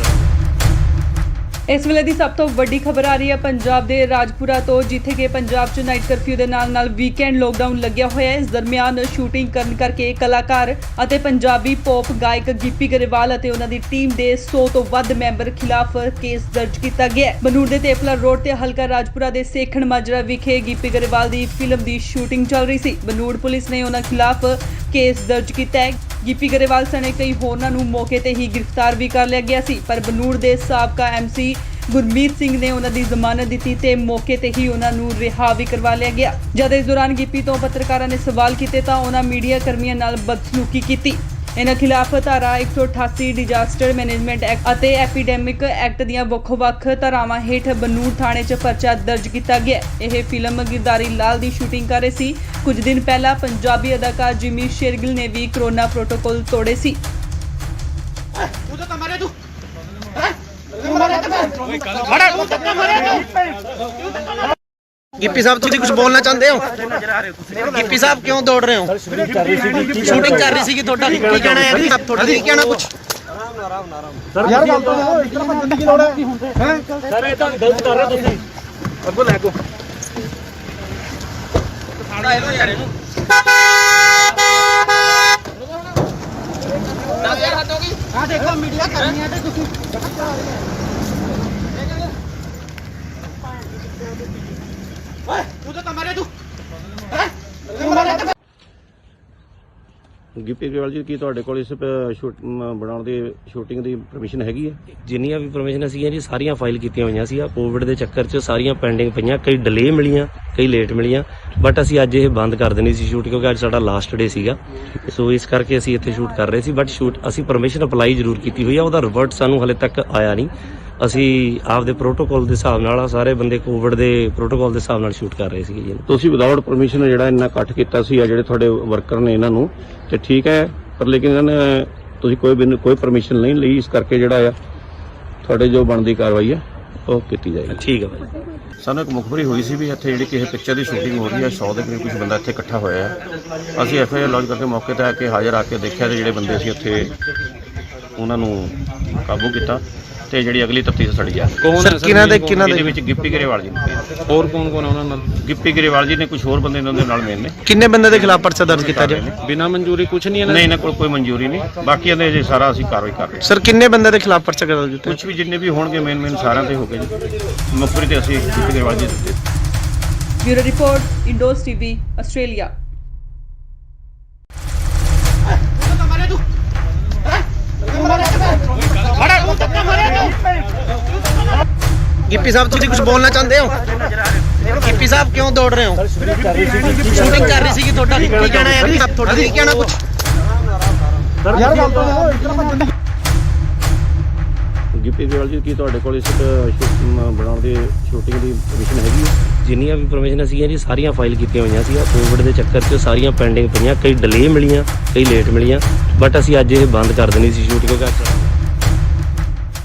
[SPEAKER 4] ਇਸ ਵੇਲੇ ਦੀ ਸਭ ਤੋਂ ਵੱਡੀ ਖਬਰ ਆ ਰਹੀ ਹੈ ਪੰਜਾਬ ਦੇ ਰਾਜਪੁਰਾ ਤੋਂ, ਜਿੱਥੇ ਕਿ ਪੰਜਾਬ 'ਚ ਨਾਈਟ ਕਰਫਿਊ ਦੇ ਨਾਲ ਵੀਕਐਂਡ ਲੋਕਡਾਊਨ ਲੱਗਿਆ ਹੋਇਆ ਹੈ। ਇਸ ਦਰਮਿਆਨ ਸ਼ੂਟਿੰਗ ਕਰਨ ਕਰਕੇ ਕਲਾਕਾਰ ਅਤੇ ਪੰਜਾਬੀ ਪੌਪ ਗਾਇਕ ਗਿੱਪੀ ਗਰੇਵਾਲ ਅਤੇ ਉਹਨਾਂ ਦੀ ਟੀਮ ਦੇ 100 ਤੋਂ ਵੱਧ ਮੈਂਬਰ ਖਿਲਾਫ ਕੇਸ ਦਰਜ ਕੀਤਾ ਗਿਆ ਹੈ। ਬਨੂੜ ਦੇ ਤੇਪਲਾ ਰੋਡ ਤੇ ਹਲਕਾ ਰਾਜਪੁਰਾ ਦੇ ਸੇਖਣ ਮਾਜਰਾ ਵਿਖੇ ਗਿੱਪੀ ਗਰੇਵਾਲ ਦੀ ਫਿਲਮ ਦੀ ਸ਼ੂਟਿੰਗ ਚੱਲ ਰਹੀ ਸੀ। ਬਨੂੜ ਪੁਲਿਸ ਨੇ ਉਹਨਾਂ ਖਿਲਾਫ ਕੇਸ ਦਰਜ ਕੀਤਾ ਹੈ। ਗਿੱਪੀ ਗਰੇਵਾਲ ਸਣੇ ਕਈ ਹੋਰਨਾਂ ਨੂੰ ਮੌਕੇ ਤੇ ਹੀ ਗ੍ਰਿਫਤਾਰ ਵੀ ਕਰ ਲਿਆ ਗਿਆ ਸੀ, ਪਰ ਬਨੂੜ ਦੇ ਸਾਬਕਾ MC ਗੁਰਮੀਤ ਸਿੰਘ ਨੇ ਉਹਨਾਂ ਦੀ ਜ਼ਮਾਨਤ ਦਿੱਤੀ ਤੇ ਮੌਕੇ ਤੇ ਹੀ ਉਹਨਾਂ ਨੂੰ ਰਿਹਾ ਵੀ ਕਰਵਾ ਲਿਆ ਗਿਆ। ਜਦ ਇਸ ਦੌਰਾਨ ਗਿੱਪੀ ਤੋਂ ਪੱਤਰਕਾਰਾਂ ਨੇ ਸਵਾਲ ਕੀਤੇ ਤਾਂ ਉਹਨਾਂ ਮੀਡੀਆ ਕਰਮੀਆਂ ਨਾਲ ਬਦਸਲੂਕੀ ਕੀਤੀ। ਇਹਨਾਂ ਖਿਲਾਫ ਧਾਰਾ 188 ਡਿਜ਼ਾਸਟਰ ਮੈਨੇਜਮੈਂਟ ਐਕਟ ਅਤੇ ਐਪੀਡੈਮਿਕ ਐਕਟ ਦੀਆਂ ਵੱਖ-ਵੱਖ ਧਾਰਾਵਾਂ ਹੇਠ ਬਨੂੜ ਥਾਣੇ 'ਚ ਪਰਚਾ ਦਰਜ ਕੀਤਾ ਗਿਆ। ਇਹ ਫਿਲਮ ਗਿਰਦਾਰੀ ਲਾਲ ਦੀ ਸ਼ੂਟਿੰਗ ਕਰ ਰਹੇ ਸੀ। ਕੁਝ ਦਿਨ ਪਹਿਲਾਂ ਪੰਜਾਬੀ ਅਦਾਕਾਰ ਜਿਮੀ ਸ਼ੇਰਗਿਲ ਨੇ ਵੀ ਕਰੋਨਾ ਪ੍ਰੋਟੋਕਾਲ ਤੋੜੇ ਸੀ।
[SPEAKER 1] ਤੂੰ ਤਾਂ ਮਾਰੇ ਤੂੰ ਗਿੱਪੀ ਸਾਹਿਬ ਤੁਸੀਂ ਕੁਝ ਬੋਲਣਾ ਚਾਹੁੰਦੇ ਹੋ? ਗਿੱਪੀ ਸਾਹਿਬ ਕਿਉਂ ਦੌੜ ਰਹੇ ਹੋ? ਸ਼ੂਟਿੰਗ ਕਰ ਰਹੀ ਸੀਗੀ ਤੁਹਾਡਾ ਕੀ ਕਹਿਣਾ ਹੈ? ਤੁਹਾਡਾ ਕੀ ਕਹਿਣਾ ਕੁਝ?
[SPEAKER 5] ਯਾਰ ਗੱਲ ਤਾਂ ਇਸ ਤਰ੍ਹਾਂ ਭੱਜਣ ਦੀ ਲੋੜ ਹੈ ਸਰ ਇਹ ਤਾਂ ਗਲਤ ਕਰ ਰਹੇ ਹੋ ਤੁਸੀਂ ਅੱਗੋਂ ਲੈ ਕੋ
[SPEAKER 1] ਸਾੜਾ ਇਹਨੂੰ ਯਾਰ ਇਹਨੂੰ 10000 ਹੱਦ ਹੋ ਗਈ। ਆ ਦੇਖੋ ਮੀਡੀਆ ਕਰਨੀ ਹੈ ਤੇ ਤੁਸੀਂ ਓਏ ਤੂੰ ਤਾਂ ਮਾਰੇ ਤੂੰ
[SPEAKER 2] ਗਿੱਪੀ ਗਰੇਵਾਲ ਜੀ ਕੀ ਤੁਹਾਡੇ ਕੋਲ ਇਸ ਬਣਾਉਣ ਦੀ ਸ਼ੂਟਿੰਗ ਦੀ ਪਰਮਿਸ਼ਨ ਹੈਗੀ ਹੈ?
[SPEAKER 3] ਜਿੰਨੀਆਂ ਵੀ ਪਰਮਿਸ਼ਨ ਸੀਗੀਆਂ ਜੀ ਸਾਰੀਆਂ ਫਾਈਲ ਕੀਤੀਆਂ ਹੋਈਆਂ ਸੀ। ਕੋਵਿਡ ਦੇ ਚੱਕਰ 'ਚ ਸਾਰੀਆਂ ਪੈਂਡਿੰਗ ਪਈਆਂ, ਕਈ ਡਿਲੇ ਮਿਲੀਆਂ, ਕਈ ਲੇਟ ਮਿਲੀਆਂ, ਬਟ ਅਸੀਂ ਅੱਜ ਇਹ ਬੰਦ ਕਰ ਦੇਣੀ ਸੀ ਸ਼ੂਟ ਕਿਉਂਕਿ ਅੱਜ ਸਾਡਾ ਲਾਸਟ ਡੇ ਸੀਗਾ। ਸੋ ਇਸ ਕਰਕੇ ਅਸੀਂ ਇੱਥੇ ਸ਼ੂਟ ਕਰ ਰਹੇ ਸੀ, ਬਟ ਸ਼ੂਟ ਅਸੀਂ ਪਰਮਿਸ਼ਨ ਅਪਲਾਈ ਜ਼ਰੂਰ ਕੀਤੀ ਹੋਈ ਆ, ਉਹਦਾ ਰਿਵਰਟ ਸਾਨੂੰ ਹਲੇ ਤੱਕ ਆਇਆ ਨਹੀਂ। ਅਸੀਂ ਆਪਦੇ ਪ੍ਰੋਟੋਕਾਲ ਦੇ ਹਿਸਾਬ ਨਾਲ ਸਾਰੇ ਬੰਦੇ ਕੋਵਿਡ ਦੇ ਪ੍ਰੋਟੋਕਾਲ ਦੇ ਹਿਸਾਬ ਨਾਲ ਸ਼ੂਟ ਕਰ ਰਹੇ ਸੀਗੇ ਜੀ।
[SPEAKER 2] ਤੁਸੀਂ ਵਿਦਆਊਟ ਪਰਮਿਸ਼ਨ ਜਿਹੜਾ ਇੰਨਾ ਇਕੱਠ ਕੀਤਾ ਸੀ ਆ ਜਿਹੜੇ ਤੁਹਾਡੇ ਵਰਕਰ ਨੇ ਇਹਨਾਂ ਨੂੰ ਤੇ ਠੀਕ ਹੈ, ਪਰ ਲੇਕਿਨ ਇਹਨਾਂ ਨੇ ਤੁਸੀਂ ਕੋਈ ਪਰਮਿਸ਼ਨ ਨਹੀਂ ਲਈ, ਇਸ ਕਰਕੇ ਜਿਹੜਾ ਆ ਤੁਹਾਡੇ ਜੋ ਬਣਦੀ ਕਾਰਵਾਈ ਹੈ ਉਹ ਕੀਤੀ ਜਾਏਗੀ।
[SPEAKER 3] ਠੀਕ ਹੈ ਭਾਈ।
[SPEAKER 2] ਸਾਨੂੰ ਇੱਕ ਮੁਖਬਰੀ ਹੋਈ ਸੀ ਵੀ ਇੱਥੇ ਜਿਹੜੀ ਕਿਸੇ ਪਿਕਚਰ ਦੀ ਸ਼ੂਟਿੰਗ ਹੋ ਰਹੀ ਹੈ, 100 ਦੇ ਕਰੀਬ ਕੁਝ ਬੰਦਾ ਇੱਥੇ ਇਕੱਠਾ ਹੋਇਆ ਹੈ। ਅਸੀਂ ਐਫਆਈਆਰ ਲੌਂਚ ਕਰਕੇ ਮੌਕੇ ਤੇ ਆ ਕੇ ਹਾਜ਼ਰ ਆ ਕੇ ਦੇਖਿਆ ਤੇ ਜਿਹੜੇ ਬੰਦੇ ਸੀ ਉੱਥੇ ਉਹਨਾਂ ਨੂੰ ਕਾਬੂ ਕੀਤਾ ਤੇ ਜਿਹੜੀ ਅਗਲੀ ਤਫਤੀਸ਼ ਸਾਡੀ ਜਾ ਰਹੀ ਹੈ।
[SPEAKER 6] ਕੌਣ ਹੈ
[SPEAKER 2] ਇਹਦੇ ਵਿੱਚ ਗਿੱਪੀ ਗਰੇਵਾਲ ਜੀ ਨੇ,
[SPEAKER 6] ਹੋਰ ਕੌਣ ਕੌਣ ਉਹਨਾਂ ਨਾਲ?
[SPEAKER 2] ਗਿੱਪੀ ਗਰੇਵਾਲ ਜੀ ਨੇ, ਕੁਝ ਹੋਰ ਬੰਦੇ ਇਹਨਾਂ ਦੇ ਨਾਲ ਮੇਨ ਨੇ।
[SPEAKER 1] ਕਿੰਨੇ ਬੰਦੇ ਦੇ ਖਿਲਾਫ ਪਰਚਾ ਦਰਜ ਕੀਤਾ ਜਾ?
[SPEAKER 6] ਬਿਨਾਂ ਮਨਜ਼ੂਰੀ ਕੁਝ ਨਹੀਂ ਇਹਨਾਂ
[SPEAKER 2] ਨਹੀਂ, ਇਹਨਾਂ ਕੋਲ ਕੋਈ ਮਨਜ਼ੂਰੀ ਨਹੀਂ, ਬਾਕੀਆਂ ਦੇ ਜੇ ਸਾਰਾ ਅਸੀਂ ਕਾਰਵਾਈ ਕਰ ਰਹੇ ਹਾਂ।
[SPEAKER 1] ਸਰ ਕਿੰਨੇ ਬੰਦੇ ਦੇ ਖਿਲਾਫ ਪਰਚਾ ਦਰਜ ਕੀਤਾ?
[SPEAKER 2] ਕੁਝ ਵੀ ਜਿੰਨੇ ਵੀ ਹੋਣਗੇ ਮੇਨ ਸਾਰਿਆਂ ਤੇ ਹੋ ਗਏ ਜੀ। ਮੁਖਬਰੀ ਤੇ ਅਸੀਂ ਗਿੱਪੀ ਗਰੇਵਾਲ ਜੀ ਦੇ ਦਿੱਤੇ।
[SPEAKER 4] Bureau report, Indos TV, Australia.
[SPEAKER 1] Gippy sahib ਤੁਸੀਂ ਕੁਝ ਬੋਲਣਾ ਚਾਹੁੰਦੇ ਹੋ? ਗਿੱਪੀ ਸਾਹਿਬ ਕਿਉਂ ਦੌੜ ਰਹੇ ਹੋ? ਸ਼ੂਟਿੰਗ ਕਰ ਰਹੀ ਸੀਗੀ ਤੁਹਾਡਾ ਕੀ ਕਹਿਣਾ ਹੈ? ਤੁਹਾਡਾ ਕੀ ਕਹਿਣਾ ਕੁਝ?
[SPEAKER 5] ਯਾਰ ਗੱਲ ਤਾਂ ਇਸ ਤਰ੍ਹਾਂ ਭੱਜਣ ਦੀ
[SPEAKER 2] ਗਿੱਪੀ ਗਰੇਵਾਲ ਜੀ ਕੀ ਤੁਹਾਡੇ ਕੋਲ ਇਸ ਬਣਾਉਣ ਦੀ ਸ਼ੂਟਿੰਗ ਦੀ ਪਰਮਿਸ਼ਨ ਹੈਗੀ ਹੈ?
[SPEAKER 3] ਜਿੰਨੀਆਂ ਵੀ ਪਰਮਿਸ਼ਨ ਸੀਗੀਆਂ ਜੀ ਸਾਰੀਆਂ ਫਾਈਲ ਕੀਤੀਆਂ ਹੋਈਆਂ ਸੀ। ਕੋਵਿਡ ਦੇ ਚੱਕਰ 'ਚ ਸਾਰੀਆਂ ਪੈਂਡਿੰਗ ਪਈਆਂ, ਕਈ ਡਿਲੇ ਮਿਲੀਆਂ, ਕਈ ਲੇਟ ਮਿਲੀਆਂ, ਬਟ ਅਸੀਂ ਅੱਜ ਇਹ ਬੰਦ ਕਰ ਦੇਣੀ ਸੀ ਸ਼ੂਟ ਕਿਉਂਕਿ ਅੱਜ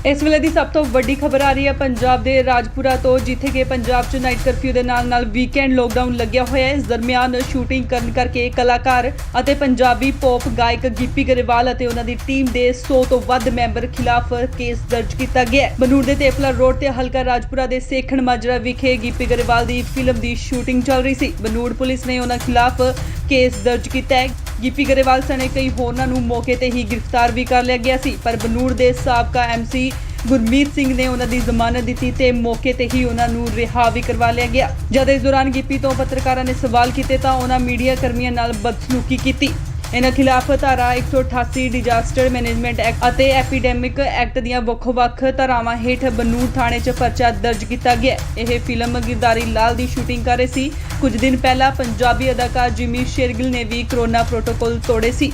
[SPEAKER 4] ਇਸ ਵੇਲੇ ਦੀ ਸਭ ਤੋਂ ਵੱਡੀ ਖਬਰ ਆ ਰਹੀ ਹੈ ਪੰਜਾਬ ਦੇ ਰਾਜਪੁਰਾ ਤੋਂ, ਜਿੱਥੇ ਕਿ ਪੰਜਾਬ 'ਚ ਨਾਈਟ ਕਰਫਿਊ ਦੇ ਨਾਲ ਵੀਕਐਂਡ ਲੋਕਡਾਊਨ ਲੱਗਿਆ ਹੋਇਆ ਹੈ। ਇਸ ਦਰਮਿਆਨ ਸ਼ੂਟਿੰਗ ਕਰਨ ਕਰਕੇ ਕਲਾਕਾਰ ਅਤੇ ਪੰਜਾਬੀ ਪੌਪ ਗਾਇਕ ਗਿੱਪੀ ਗਰੇਵਾਲ ਅਤੇ ਉਹਨਾਂ ਦੀ ਟੀਮ ਦੇ 100 ਤੋਂ ਵੱਧ ਮੈਂਬਰ ਖਿਲਾਫ ਕੇਸ ਦਰਜ ਕੀਤਾ ਗਿਆ ਹੈ। ਬਨੂੜ ਦੇ ਤੇਪਲਾ ਰੋਡ ਤੇ ਹਲਕਾ ਰਾਜਪੁਰਾ ਦੇ ਸੇਖਣ ਮਾਜਰਾ ਵਿਖੇ ਗਿੱਪੀ ਗਰੇਵਾਲ ਦੀ ਫਿਲਮ ਦੀ ਸ਼ੂਟਿੰਗ ਚੱਲ ਰਹੀ ਸੀ। ਬਨੂੜ ਪੁਲਿਸ ਨੇ ਉਹਨਾਂ ਖਿਲਾਫ ਕੇਸ ਦਰਜ ਕੀਤਾ ਹੈ। ਗਿੱਪੀ ਗਰੇਵਾਲ ਸਣੇ ਕਈ ਹੋਰਨਾਂ ਨੂੰ ਮੌਕੇ ਤੇ ਹੀ ਗ੍ਰਿਫਤਾਰ ਵੀ ਕਰ ਲਿਆ ਗਿਆ ਸੀ, ਪਰ ਬਨੂੜ ਦੇ ਸਾਬਕਾ ਐਮਸੀ ਗੁਰਮੀਤ ਸਿੰਘ ਨੇ ਉਹਨਾਂ ਦੀ ਜ਼ਮਾਨਤ ਦਿੱਤੀ ਤੇ ਮੌਕੇ ਤੇ ਹੀ ਉਹਨਾਂ ਨੂੰ ਰਿਹਾ ਵੀ ਕਰਵਾ ਲਿਆ ਗਿਆ। ਜਦ ਇਸ ਦੌਰਾਨ ਗਿੱਪੀ ਤੋਂ ਪੱਤਰਕਾਰਾਂ ਨੇ ਸਵਾਲ ਕੀਤੇ ਤਾਂ ਉਹਨਾਂ ਮੀਡੀਆ ਕਰਮੀਆਂ ਨਾਲ ਬਦਸਲੂਕੀ ਕੀਤੀ। ਇਹਨਾਂ ਖਿਲਾਫ ਧਾਰਾ 188 ਡਿਜ਼ਾਸਟਰ ਮੈਨੇਜਮੈਂਟ ਐਕਟ ਅਤੇ ਐਪੀਡੈਮਿਕ ਐਕਟ ਦੀਆਂ ਵੱਖ-ਵੱਖ ਧਾਰਾਵਾਂ ਹੇਠ ਬਨੂੜ ਥਾਣੇ 'ਚ ਪਰਚਾ ਦਰਜ ਕੀਤਾ ਗਿਆ। ਇਹ ਫਿਲਮ ਗਿਰਦਾਰੀ ਲਾਲ ਦੀ ਸ਼ੂਟਿੰਗ ਕਰ ਰਹੇ ਸੀ। ਕੁਝ ਦਿਨ ਪਹਿਲਾਂ ਪੰਜਾਬੀ ਅਦਾਕਾਰ ਜਿਮੀ ਸ਼ੇਰਗਿਲ ਨੇ ਵੀ ਕਰੋਨਾ ਪ੍ਰੋਟੋਕਾਲ ਤੋੜੇ ਸੀ।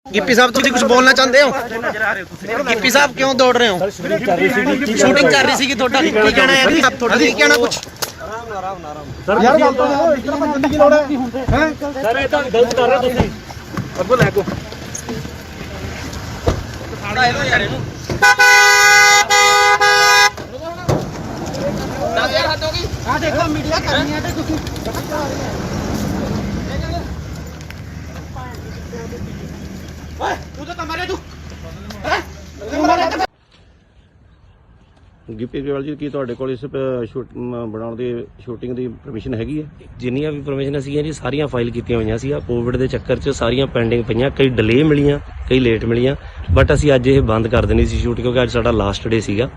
[SPEAKER 1] ਗਿੱਪੀ ਸਾਹਿਬ ਤੁਸੀਂ ਕੁਝ ਬੋਲਣਾ ਚਾਹੁੰਦੇ ਹੋ? ਗਿੱਪੀ ਸਾਹਿਬ ਕਿਉਂ ਦੌੜ ਰਹੇ ਹੋ? ਸ਼ੂਟਿੰਗ ਕਰ ਰਹੀ ਸੀਗੀ ਤੁਹਾਡਾ ਕੀ ਕਹਿਣਾ ਹੈ? ਤੁਹਾਡਾ ਕੀ ਕਹਿਣਾ ਕੁਝ?
[SPEAKER 5] ਯਾਰ ਗੱਲ ਤਾਂ ਇਸ ਤਰ੍ਹਾਂ ਭੱਜਣ ਦੀ ਲੋੜ ਹੈ ਸਰ ਇਹ ਤਾਂ ਗਲਤ ਕਰ ਰਹੇ ਹੋ ਤੁਸੀਂ ਅੱਗੋਂ ਲੈ ਕੋ
[SPEAKER 1] ਸਾੜਾ ਇਹਨੂੰ ਯਾਰ ਇਹਨੂੰ 10000 ਹੱਦ ਹੋ ਗਈ। ਆ ਦੇਖੋ ਮੀਡੀਆ ਕਰਨੀ ਹੈ ਤੇ ਤੁਸੀਂ ਓਏ ਤੂੰ ਤਾਂ ਮਾਰੇ ਤੂੰ
[SPEAKER 2] ਗਿੱਪੀ ਗਰੇਵਾਲ ਜੀ ਕੀ ਤੁਹਾਡੇ ਕੋਲ ਇਸ ਬਣਾਉਣ ਦੀ ਸ਼ੂਟਿੰਗ ਦੀ ਪਰਮਿਸ਼ਨ ਹੈਗੀ ਹੈ?
[SPEAKER 3] ਜਿੰਨੀਆਂ ਵੀ ਪਰਮਿਸ਼ਨ ਸੀਗੀਆਂ ਜੀ ਸਾਰੀਆਂ ਫਾਈਲ ਕੀਤੀਆਂ ਹੋਈਆਂ ਸੀ। ਕੋਵਿਡ ਦੇ ਚੱਕਰ 'ਚ ਸਾਰੀਆਂ ਪੈਂਡਿੰਗ ਪਈਆਂ, ਕਈ ਡਿਲੇ ਮਿਲੀਆਂ, ਕਈ ਲੇਟ ਮਿਲੀਆਂ, ਬਟ ਅਸੀਂ ਅੱਜ ਇਹ ਬੰਦ ਕਰ ਦੇਣੀ ਸੀ ਸ਼ੂਟ ਕਿਉਂਕਿ ਅੱਜ ਸਾਡਾ ਲਾਸਟ ਡੇ ਸੀਗਾ।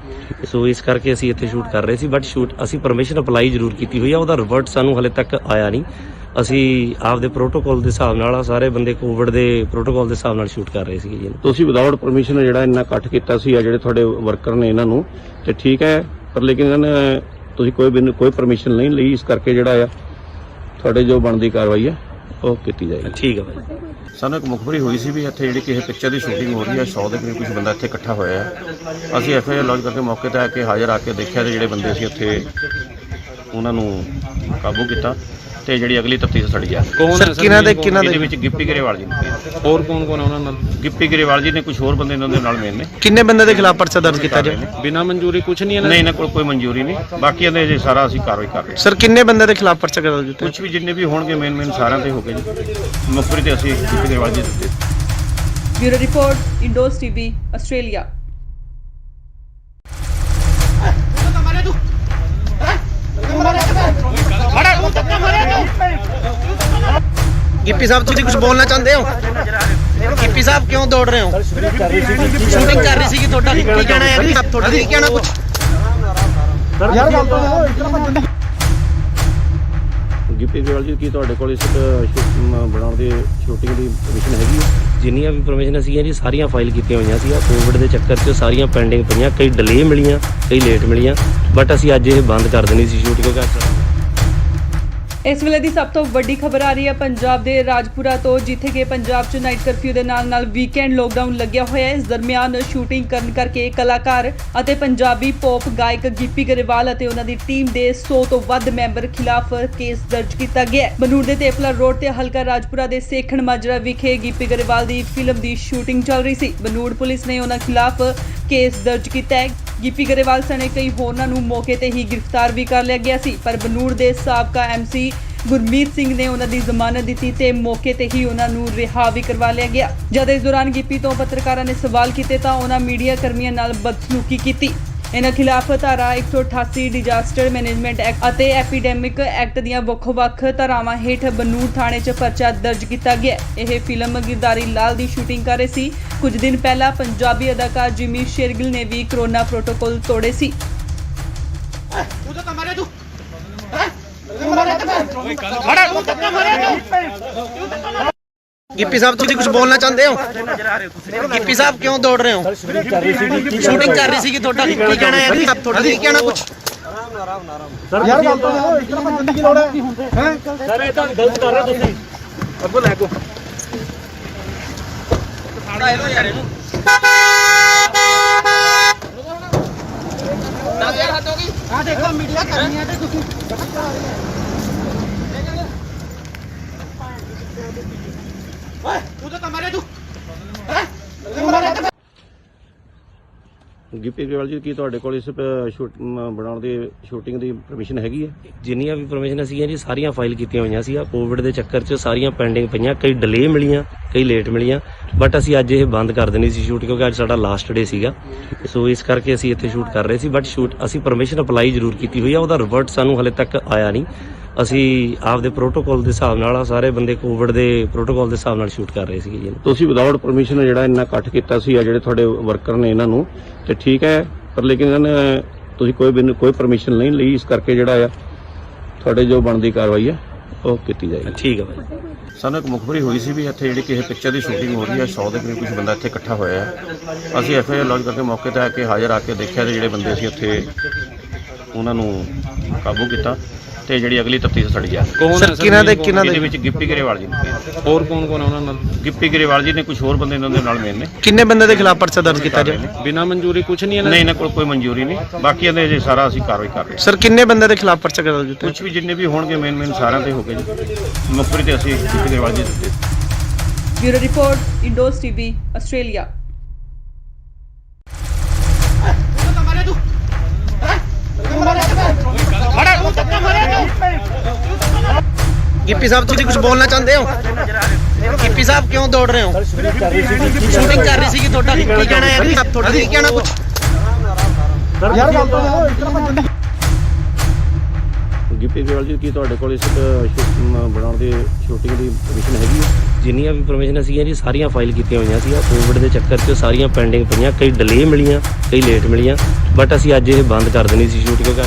[SPEAKER 3] ਸੋ ਇਸ ਕਰਕੇ ਅਸੀਂ ਇੱਥੇ ਸ਼ੂਟ ਕਰ ਰਹੇ ਸੀ, ਬਟ ਸ਼ੂਟ ਅਸੀਂ ਪਰਮਿਸ਼ਨ ਅਪਲਾਈ ਜ਼ਰੂਰ ਕੀਤੀ ਹੋਈ ਆ, ਉਹਦਾ ਰਿਵਰਟ ਸਾਨੂੰ ਹਲੇ ਤੱਕ ਆਇਆ ਨਹੀਂ। ਅਸੀਂ ਆਪਦੇ ਪ੍ਰੋਟੋਕਾਲ ਦੇ ਹਿਸਾਬ ਨਾਲ ਸਾਰੇ ਬੰਦੇ ਕੋਵਿਡ ਦੇ ਪ੍ਰੋਟੋਕਾਲ ਦੇ ਹਿਸਾਬ ਨਾਲ ਸ਼ੂਟ ਕਰ ਰਹੇ ਸੀਗੇ ਜੀ।
[SPEAKER 2] ਤੁਸੀਂ ਵਿਦਆਊਟ ਪਰਮਿਸ਼ਨ ਜਿਹੜਾ ਇੰਨਾ ਇਕੱਠ ਕੀਤਾ ਸੀ ਆ ਜਿਹੜੇ ਤੁਹਾਡੇ ਵਰਕਰ ਨੇ ਇਹਨਾਂ ਨੂੰ ਤੇ ਠੀਕ ਹੈ, ਪਰ ਲੇਕਿਨ ਇਹਨਾਂ ਨੇ ਤੁਸੀਂ ਕੋਈ ਪਰਮਿਸ਼ਨ ਨਹੀਂ ਲਈ, ਇਸ ਕਰਕੇ ਜਿਹੜਾ ਆ ਤੁਹਾਡੇ ਜੋ ਬਣਦੀ ਕਾਰਵਾਈ ਹੈ ਉਹ ਕੀਤੀ ਜਾਏਗੀ।
[SPEAKER 3] ਠੀਕ ਹੈ ਭਾਈ।
[SPEAKER 2] ਸਾਨੂੰ ਇੱਕ ਮੁਖਬਰੀ ਹੋਈ ਸੀ ਵੀ ਇੱਥੇ ਜਿਹੜੀ ਕਿਸੇ ਪਿਕਚਰ ਦੀ ਸ਼ੂਟਿੰਗ ਹੋ ਰਹੀ ਹੈ, 100 ਦੇ ਕਰੀਬ ਕੁਝ ਬੰਦਾ ਇੱਥੇ ਇਕੱਠਾ ਹੋਇਆ ਹੈ। ਅਸੀਂ ਐਫਆਈਆਰ ਲੌਂਚ ਕਰਕੇ ਮੌਕੇ ਤੇ ਆ ਕੇ ਹਾਜ਼ਰ ਆ ਕੇ ਦੇਖਿਆ ਤੇ ਜਿਹੜੇ ਬੰਦੇ ਸੀ ਉੱਥੇ ਉਹਨਾਂ ਨੂੰ ਕਾਬੂ ਕੀਤਾ ਤੇ ਜਿਹੜੀ ਅਗਲੀ ਤਫਤੀਸ਼ ਸਾਡੀ ਜਾ ਰਹੀ ਹੈ।
[SPEAKER 6] ਕੌਣ ਹੈ
[SPEAKER 1] ਸਰ ਕਿਹਨਾਂ ਦੇ
[SPEAKER 2] ਇਹਦੇ ਵਿੱਚ ਗਿੱਪੀ ਗਰੇਵਾਲ ਜੀ ਨੇ।
[SPEAKER 6] ਹੋਰ ਕੌਣ ਕੌਣ ਹੈ ਉਹਨਾਂ ਨਾਲ?
[SPEAKER 2] ਗਿੱਪੀ ਗਰੇਵਾਲ ਜੀ ਨੇ, ਕੁਝ ਹੋਰ ਬੰਦੇ ਇਹਨਾਂ ਦੇ ਨਾਲ ਮੇਨ ਨੇ।
[SPEAKER 1] ਕਿੰਨੇ ਬੰਦੇ ਦੇ ਖਿਲਾਫ ਪਰਚਾ ਦਰਜ ਕੀਤਾ ਜੀ?
[SPEAKER 6] ਬਿਨਾਂ ਮਨਜ਼ੂਰੀ ਕੁਝ ਨਹੀਂ ਇਹਨਾਂ
[SPEAKER 2] ਨਹੀਂ, ਇਹਨਾਂ ਕੋਲ ਕੋਈ ਮਨਜ਼ੂਰੀ ਨਹੀਂ। ਬਾਕੀ ਇਹਦੇ ਜੇ ਸਾਰਾ ਅਸੀਂ ਕਾਰਵਾਈ ਕਰ ਰਹੇ ਹਾਂ।
[SPEAKER 1] ਸਰ ਕਿੰਨੇ ਬੰਦੇ ਦੇ ਖਿਲਾਫ ਪਰਚਾ ਦਰਜ ਕੀਤਾ?
[SPEAKER 2] ਕੁਝ ਵੀ ਜਿੰਨੇ ਵੀ ਹੋਣਗੇ ਮੇਨ ਸਾਰਿਆਂ ਤੇ ਹੋ ਗਏ ਜੀ। ਮੁਖਬਰੀ ਤੇ ਅਸੀਂ ਗਿੱਪੀ ਗਰੇਵਾਲ ਜੀ ਦਿੱਤੇ।
[SPEAKER 4] Bureau report Indos TV Australia.
[SPEAKER 1] Gippy sahib ਤੁਸੀਂ ਕੁਝ ਬੋਲਣਾ ਚਾਹੁੰਦੇ ਹੋ? ਗਿੱਪੀ ਸਾਹਿਬ ਕਿਉਂ ਦੌੜ ਰਹੇ ਹੋ? ਸ਼ੂਟਿੰਗ ਕਰ ਰਹੀ ਸੀ ਤੁਹਾਡਾ ਕੀ ਕਹਿਣਾ ਹੈ? ਤੁਹਾਡਾ ਕੀ ਕਹਿਣਾ ਕੁਝ?
[SPEAKER 5] ਯਾਰ ਗੱਲ ਤਾਂ ਇਤਨਾ
[SPEAKER 2] ਗਿੱਪੀ ਗਰੇਵਾਲ ਜੀ, ਕੀ ਤੁਹਾਡੇ ਕੋਲ ਇਸ ਬਣਾਉਣ ਦੀ ਸ਼ੂਟਿੰਗ ਦੀ ਪਰਮਿਸ਼ਨ ਹੈਗੀ ਹੈ?
[SPEAKER 3] ਜਿੰਨੀਆਂ ਵੀ ਪਰਮਿਸ਼ਨ ਸੀਗੀਆਂ ਜੀ ਸਾਰੀਆਂ ਫਾਈਲ ਕੀਤੀਆਂ ਹੋਈਆਂ ਸੀ। ਕੋਵਿਡ ਦੇ ਚੱਕਰ 'ਚ ਸਾਰੀਆਂ ਪੈਂਡਿੰਗ ਪਈਆਂ, ਕਈ ਡਿਲੇ ਮਿਲੀਆਂ, ਕਈ ਲੇਟ ਮਿਲੀਆਂ, ਬਟ ਅਸੀਂ ਅੱਜ ਇਹ ਬੰਦ ਕਰ ਦੇਣੀ ਸੀ ਸ਼ੂਟ ਕਿਉਂਕਿ
[SPEAKER 4] ਇਸ ਵੇਲੇ ਦੀ ਸਭ ਤੋਂ ਵੱਡੀ ਖਬਰ ਆ ਰਹੀ ਹੈ ਪੰਜਾਬ ਦੇ ਰਾਜਪੁਰਾ ਤੋਂ, ਜਿੱਥੇ ਕਿ ਪੰਜਾਬ 'ਚ ਨਾਈਟ ਕਰਫਿਊ ਦੇ ਨਾਲ ਵੀਕਐਂਡ ਲੋਕਡਾਊਨ ਲੱਗਿਆ ਹੋਇਆ ਹੈ। ਇਸ ਦਰਮਿਆਨ ਸ਼ੂਟਿੰਗ ਕਰਨ ਕਰਕੇ ਕਲਾਕਾਰ ਅਤੇ ਪੰਜਾਬੀ ਪੌਪ ਗਾਇਕ ਗਿੱਪੀ ਗਰੇਵਾਲ ਅਤੇ ਉਹਨਾਂ ਦੀ ਟੀਮ ਦੇ 100 ਤੋਂ ਵੱਧ ਮੈਂਬਰ ਖਿਲਾਫ ਕੇਸ ਦਰਜ ਕੀਤਾ ਗਿਆ ਹੈ। ਬਨੂੜ ਦੇ ਤੇਫਲਾ ਰੋਡ ਤੇ ਹਲਕਾ ਰਾਜਪੁਰਾ ਦੇ ਸੇਖਣ ਮਾਜਰਾ ਵਿਖੇ ਗਿੱਪੀ ਗਰੇਵਾਲ ਦੀ ਫਿਲਮ ਦੀ ਸ਼ੂਟਿੰਗ ਚੱਲ ਰਹੀ ਸੀ। ਬਨੂੜ ਪੁਲਿਸ ਨੇ ਉਹਨਾਂ ਖਿਲਾਫ ਕੇਸ ਦਰਜ ਕੀਤਾ ਹੈ। ਗਿੱਪੀ ਗਰੇਵਾਲ ਸਣੇ ਕਈ ਹੋਰਨਾਂ ਨੂੰ ਮੌਕੇ ਤੇ ਹੀ ਗ੍ਰਿਫਤਾਰ ਵੀ ਕਰ ਲਿਆ ਗਿਆ ਸੀ, ਪਰ ਬਨੂੜ ਦੇ ਸਾਬਕਾ MC ਗੁਰਮੀਤ ਸਿੰਘ ਨੇ ਉਹਨਾਂ ਦੀ ਜ਼ਮਾਨਤ ਦਿੱਤੀ ਤੇ ਮੌਕੇ ਤੇ ਹੀ ਉਹਨਾਂ ਨੂੰ ਰਿਹਾ ਵੀ ਕਰਵਾ ਲਿਆ ਗਿਆ। ਜਦ ਇਸ ਦੌਰਾਨ ਗਿੱਪੀ ਤੋਂ ਪੱਤਰਕਾਰਾਂ ਨੇ ਸਵਾਲ ਕੀਤੇ ਤਾਂ ਉਹਨਾਂ ਮੀਡੀਆ ਕਰਮੀਆਂ ਨਾਲ ਬਦਸਲੂਕੀ ਕੀਤੀ। ਇਹਨਾਂ ਖਿਲਾਫ ਧਾਰਾ 188 ਡਿਜ਼ਾਸਟਰ ਮੈਨੇਜਮੈਂਟ ਐਕਟ ਅਤੇ ਐਪੀਡੈਮਿਕ ਐਕਟ ਦੀਆਂ ਵੱਖ-ਵੱਖ ਧਾਰਾਵਾਂ ਹੇਠ ਬਨੂੜ ਥਾਣੇ 'ਚ ਪਰਚਾ ਦਰਜ ਕੀਤਾ ਗਿਆ। ਇਹ ਫਿਲਮ ਗਿਰਦਾਰੀ ਲਾਲ ਦੀ ਸ਼ੂਟਿੰਗ ਕਰ ਰਹੇ ਸੀ। ਕੁਝ ਦਿਨ ਪਹਿਲਾਂ ਪੰਜਾਬੀ ਅਦਾਕਾਰ ਜਿਮੀ ਸ਼ੇਰਗਿਲ ਨੇ ਵੀ ਕਰੋਨਾ ਪ੍ਰੋਟੋਕਾਲ ਤੋੜੇ ਸੀ।
[SPEAKER 1] ਗਿੱਪੀ ਸਾਹਿਬ ਤੁਸੀਂ ਕੁਝ ਬੋਲਣਾ ਚਾਹੁੰਦੇ ਹੋ? ਗਿੱਪੀ ਸਾਹਿਬ ਕਿਉਂ ਦੌੜ ਰਹੇ ਹੋ? ਸ਼ੂਟਿੰਗ ਕਰ ਰਹੀ ਸੀ ਤੁਹਾਡਾ ਕੀ ਕਹਿਣਾ ਹੈ? ਤੁਹਾਡਾ ਕੀ ਕਹਿਣਾ ਕੁਝ?
[SPEAKER 5] ਯਾਰ ਗੱਲ ਤਾਂ ਇਤਨਾ ਬੰਦੇ ਦੀ ਲੋੜ ਹੈ ਸਰ ਇਹ ਤਾਂ ਗਲਤ ਕਰ ਰਹੇ ਤੁਸੀਂ ਅੱਗੋਂ ਲੈ ਕੋ ਸਾੜਾ ਇਹੋ ਯਾਰ ਇਹਨੂੰ ਨਾ ਦੇ ਹੱਥ ਹੋ ਗਈ ਆ ਦੇਖੋ ਮੀਡੀਆ ਕਰਨੀ ਹੈ ਤੇ ਤੁਸੀਂ ਓਏ ਤੂੰ ਤਾਂ ਮਾਰੇ ਤੂੰ
[SPEAKER 2] ਗਿੱਪੀ ਗਰੇਵਾਲ ਜੀ, ਕੀ ਤੁਹਾਡੇ ਕੋਲ ਇਸ ਬਣਾਉਣ ਦੀ ਸ਼ੂਟਿੰਗ ਦੀ ਪਰਮਿਸ਼ਨ ਹੈਗੀ ਹੈ?
[SPEAKER 3] ਜਿੰਨੀਆਂ ਵੀ ਪਰਮਿਸ਼ਨ ਸੀਗੀਆਂ ਜੀ ਸਾਰੀਆਂ ਫਾਈਲ ਕੀਤੀਆਂ ਹੋਈਆਂ ਸੀ। ਕੋਵਿਡ ਦੇ ਚੱਕਰ 'ਚ ਸਾਰੀਆਂ ਪੈਂਡਿੰਗ ਪਈਆਂ, ਕਈ ਡਿਲੇ ਮਿਲੀਆਂ, ਕਈ ਲੇਟ ਮਿਲੀਆਂ, ਬਟ ਅਸੀਂ ਅੱਜ ਇਹ ਬੰਦ ਕਰ ਦੇਣੀ ਸੀ ਸ਼ੂਟ ਕਿਉਂਕਿ ਅੱਜ ਸਾਡਾ ਲਾਸਟ ਡੇ ਸੀਗਾ। ਸੋ ਇਸ ਕਰਕੇ ਅਸੀਂ ਇੱਥੇ ਸ਼ੂਟ ਕਰ ਰਹੇ ਸੀ, ਬਟ ਸ਼ੂਟ ਅਸੀਂ ਪਰਮਿਸ਼ਨ ਅਪਲਾਈ ਜ਼ਰੂਰ ਕੀਤੀ ਹੋਈ ਆ, ਉਹਦਾ ਰਿਵਰਟ ਸਾਨੂੰ ਹਲੇ ਤੱਕ ਆਇਆ ਨਹੀਂ। ਅਸੀਂ ਆਪਦੇ ਪ੍ਰੋਟੋਕਾਲ ਦੇ ਹਿਸਾਬ ਨਾਲ ਸਾਰੇ ਬੰਦੇ ਕੋਵਿਡ ਦੇ ਪ੍ਰੋਟੋਕਾਲ ਦੇ ਹਿਸਾਬ ਨਾਲ ਸ਼ੂਟ ਕਰ ਰਹੇ ਸੀਗੇ ਜੀ।
[SPEAKER 2] ਤੁਸੀਂ ਵਿਦਆਊਟ ਪਰਮਿਸ਼ਨ ਜਿਹੜਾ ਇੰਨਾ ਇਕੱਠ ਕੀਤਾ ਸੀ, ਆ ਜਿਹੜੇ ਤੁਹਾਡੇ ਵਰਕਰ ਨੇ ਇਹਨਾਂ ਨੂੰ, ਤੇ ਠੀਕ ਹੈ, ਪਰ ਲੇਕਿਨ ਇਹਨਾਂ ਨੇ ਤੁਸੀਂ ਕੋਈ ਪਰਮਿਸ਼ਨ ਨਹੀਂ ਲਈ, ਇਸ ਕਰਕੇ ਜਿਹੜਾ ਆ ਤੁਹਾਡੇ ਜੋ ਬਣਦੀ ਕਾਰਵਾਈ ਹੈ ਉਹ ਕੀਤੀ ਜਾਏਗੀ।
[SPEAKER 3] ਠੀਕ ਹੈ ਭਾਈ।
[SPEAKER 2] ਸਾਨੂੰ ਇੱਕ ਮੁਖਬਰੀ ਹੋਈ ਸੀ ਵੀ ਇੱਥੇ ਜਿਹੜੀ ਕਿਸੇ ਪਿਕਚਰ ਦੀ ਸ਼ੂਟਿੰਗ ਹੋ ਰਹੀ ਹੈ, 100 ਦੇ ਕਰੀਬ ਕੁਝ ਬੰਦਾ ਇੱਥੇ ਇਕੱਠਾ ਹੋਇਆ ਹੈ। ਅਸੀਂ FIR ਲੌਂਚ ਕਰਕੇ ਮੌਕੇ ਤੇ ਆ ਕੇ ਹਾਜ਼ਰ ਆ ਕੇ ਦੇਖਿਆ ਤੇ ਜਿਹੜੇ ਬੰਦੇ ਸੀ ਉੱਥੇ ਉਹਨਾਂ ਨੂੰ ਕਾਬੂ ਕੀਤਾ ਤੇ ਜਿਹੜੀ ਅਗਲੀ ਤਫਤੀਸ਼ ਸਾਡੀ ਜਾ ਰਹੀ ਹੈ।
[SPEAKER 6] ਕੌਣ ਹੈ
[SPEAKER 1] ਸਰ ਕਿਹਨਾਂ ਦੇ
[SPEAKER 2] ਇਹਦੇ ਵਿੱਚ ਗਿੱਪੀ ਗਰੇਵਾਲ ਜੀ ਨੇ।
[SPEAKER 6] ਹੋਰ ਕੌਣ ਕੌਣ ਹੈ ਉਹਨਾਂ ਨਾਲ?
[SPEAKER 2] ਗਿੱਪੀ ਗਰੇਵਾਲ ਜੀ ਨੇ, ਕੁਝ ਹੋਰ ਬੰਦੇ ਇਹਨਾਂ ਦੇ ਨਾਲ ਮੇਨ ਨੇ।
[SPEAKER 1] ਕਿੰਨੇ ਬੰਦੇ ਦੇ ਖਿਲਾਫ ਪਰਚਾ ਦਰਜ ਕੀਤਾ ਜੀ?
[SPEAKER 6] ਬਿਨਾਂ ਮਨਜ਼ੂਰੀ ਕੁਝ ਨਹੀਂ ਇਹਨਾਂ
[SPEAKER 2] ਨਹੀਂ, ਇਹਨਾਂ ਕੋਲ ਕੋਈ ਮਨਜ਼ੂਰੀ ਨਹੀਂ। ਬਾਕੀ ਇਹਦੇ ਜੇ ਸਾਰਾ ਅਸੀਂ ਕਾਰਵਾਈ ਕਰ ਰਹੇ ਹਾਂ।
[SPEAKER 1] ਸਰ ਕਿੰਨੇ ਬੰਦੇ ਦੇ ਖਿਲਾਫ ਪਰਚਾ ਦਰਜ ਕੀਤਾ?
[SPEAKER 2] ਕੁਝ ਵੀ ਜਿੰਨੇ ਵੀ ਹੋਣਗੇ ਮੇਨ ਸਾਰਿਆਂ ਤੇ ਹੋ ਗਏ ਜੀ। ਮੁਖਬਰੀ ਤੇ ਅਸੀਂ ਗਿੱਪੀ ਗਰੇਵਾਲ ਜੀ ਦਿੱਤੇ।
[SPEAKER 4] Bureau report Indos TV Australia.
[SPEAKER 1] Gippy sahib ਤੁਸੀਂ ਕੁਝ ਬੋਲਣਾ ਚਾਹੁੰਦੇ ਹੋ? ਗਿੱਪੀ ਸਾਹਿਬ ਕਿਉਂ ਦੌੜ ਰਹੇ ਹੋ? ਸ਼ੂਟਿੰਗ ਕਰ ਰਹੀ ਸੀ ਤੁਹਾਡਾ ਕੀ ਕਹਿਣਾ ਹੈ? ਤੁਹਾਡਾ ਕੀ ਕਹਿਣਾ ਕੁਝ?
[SPEAKER 5] ਯਾਰ ਗੱਲ ਤਾਂ ਇਤਨਾ ਬੰਦੇ
[SPEAKER 2] ਗਿੱਪੀ ਗਰੇਵਾਲ ਜੀ, ਕੀ ਤੁਹਾਡੇ ਕੋਲ ਇਸ ਬਣਾਉਣ ਦੀ ਸ਼ੂਟਿੰਗ ਦੀ ਪਰਮਿਸ਼ਨ ਹੈਗੀ ਹੈ?
[SPEAKER 3] ਜਿੰਨੀਆਂ ਵੀ ਪਰਮਿਸ਼ਨ ਸੀਗੀਆਂ ਜੀ ਸਾਰੀਆਂ ਫਾਈਲ ਕੀਤੀਆਂ ਹੋਈਆਂ ਸੀ। ਕੋਵਿਡ ਦੇ ਚੱਕਰ 'ਚ ਸਾਰੀਆਂ ਪੈਂਡਿੰਗ ਪਈਆਂ, ਕਈ ਡਿਲੇ ਮਿਲੀਆਂ, ਕਈ ਲੇਟ ਮਿਲੀਆਂ, ਬਟ ਅਸੀਂ ਅੱਜ ਇਹ ਬੰਦ ਕਰ ਦੇਣੀ ਸੀ ਸ਼ੂਟ ਕਿਉਂਕਿ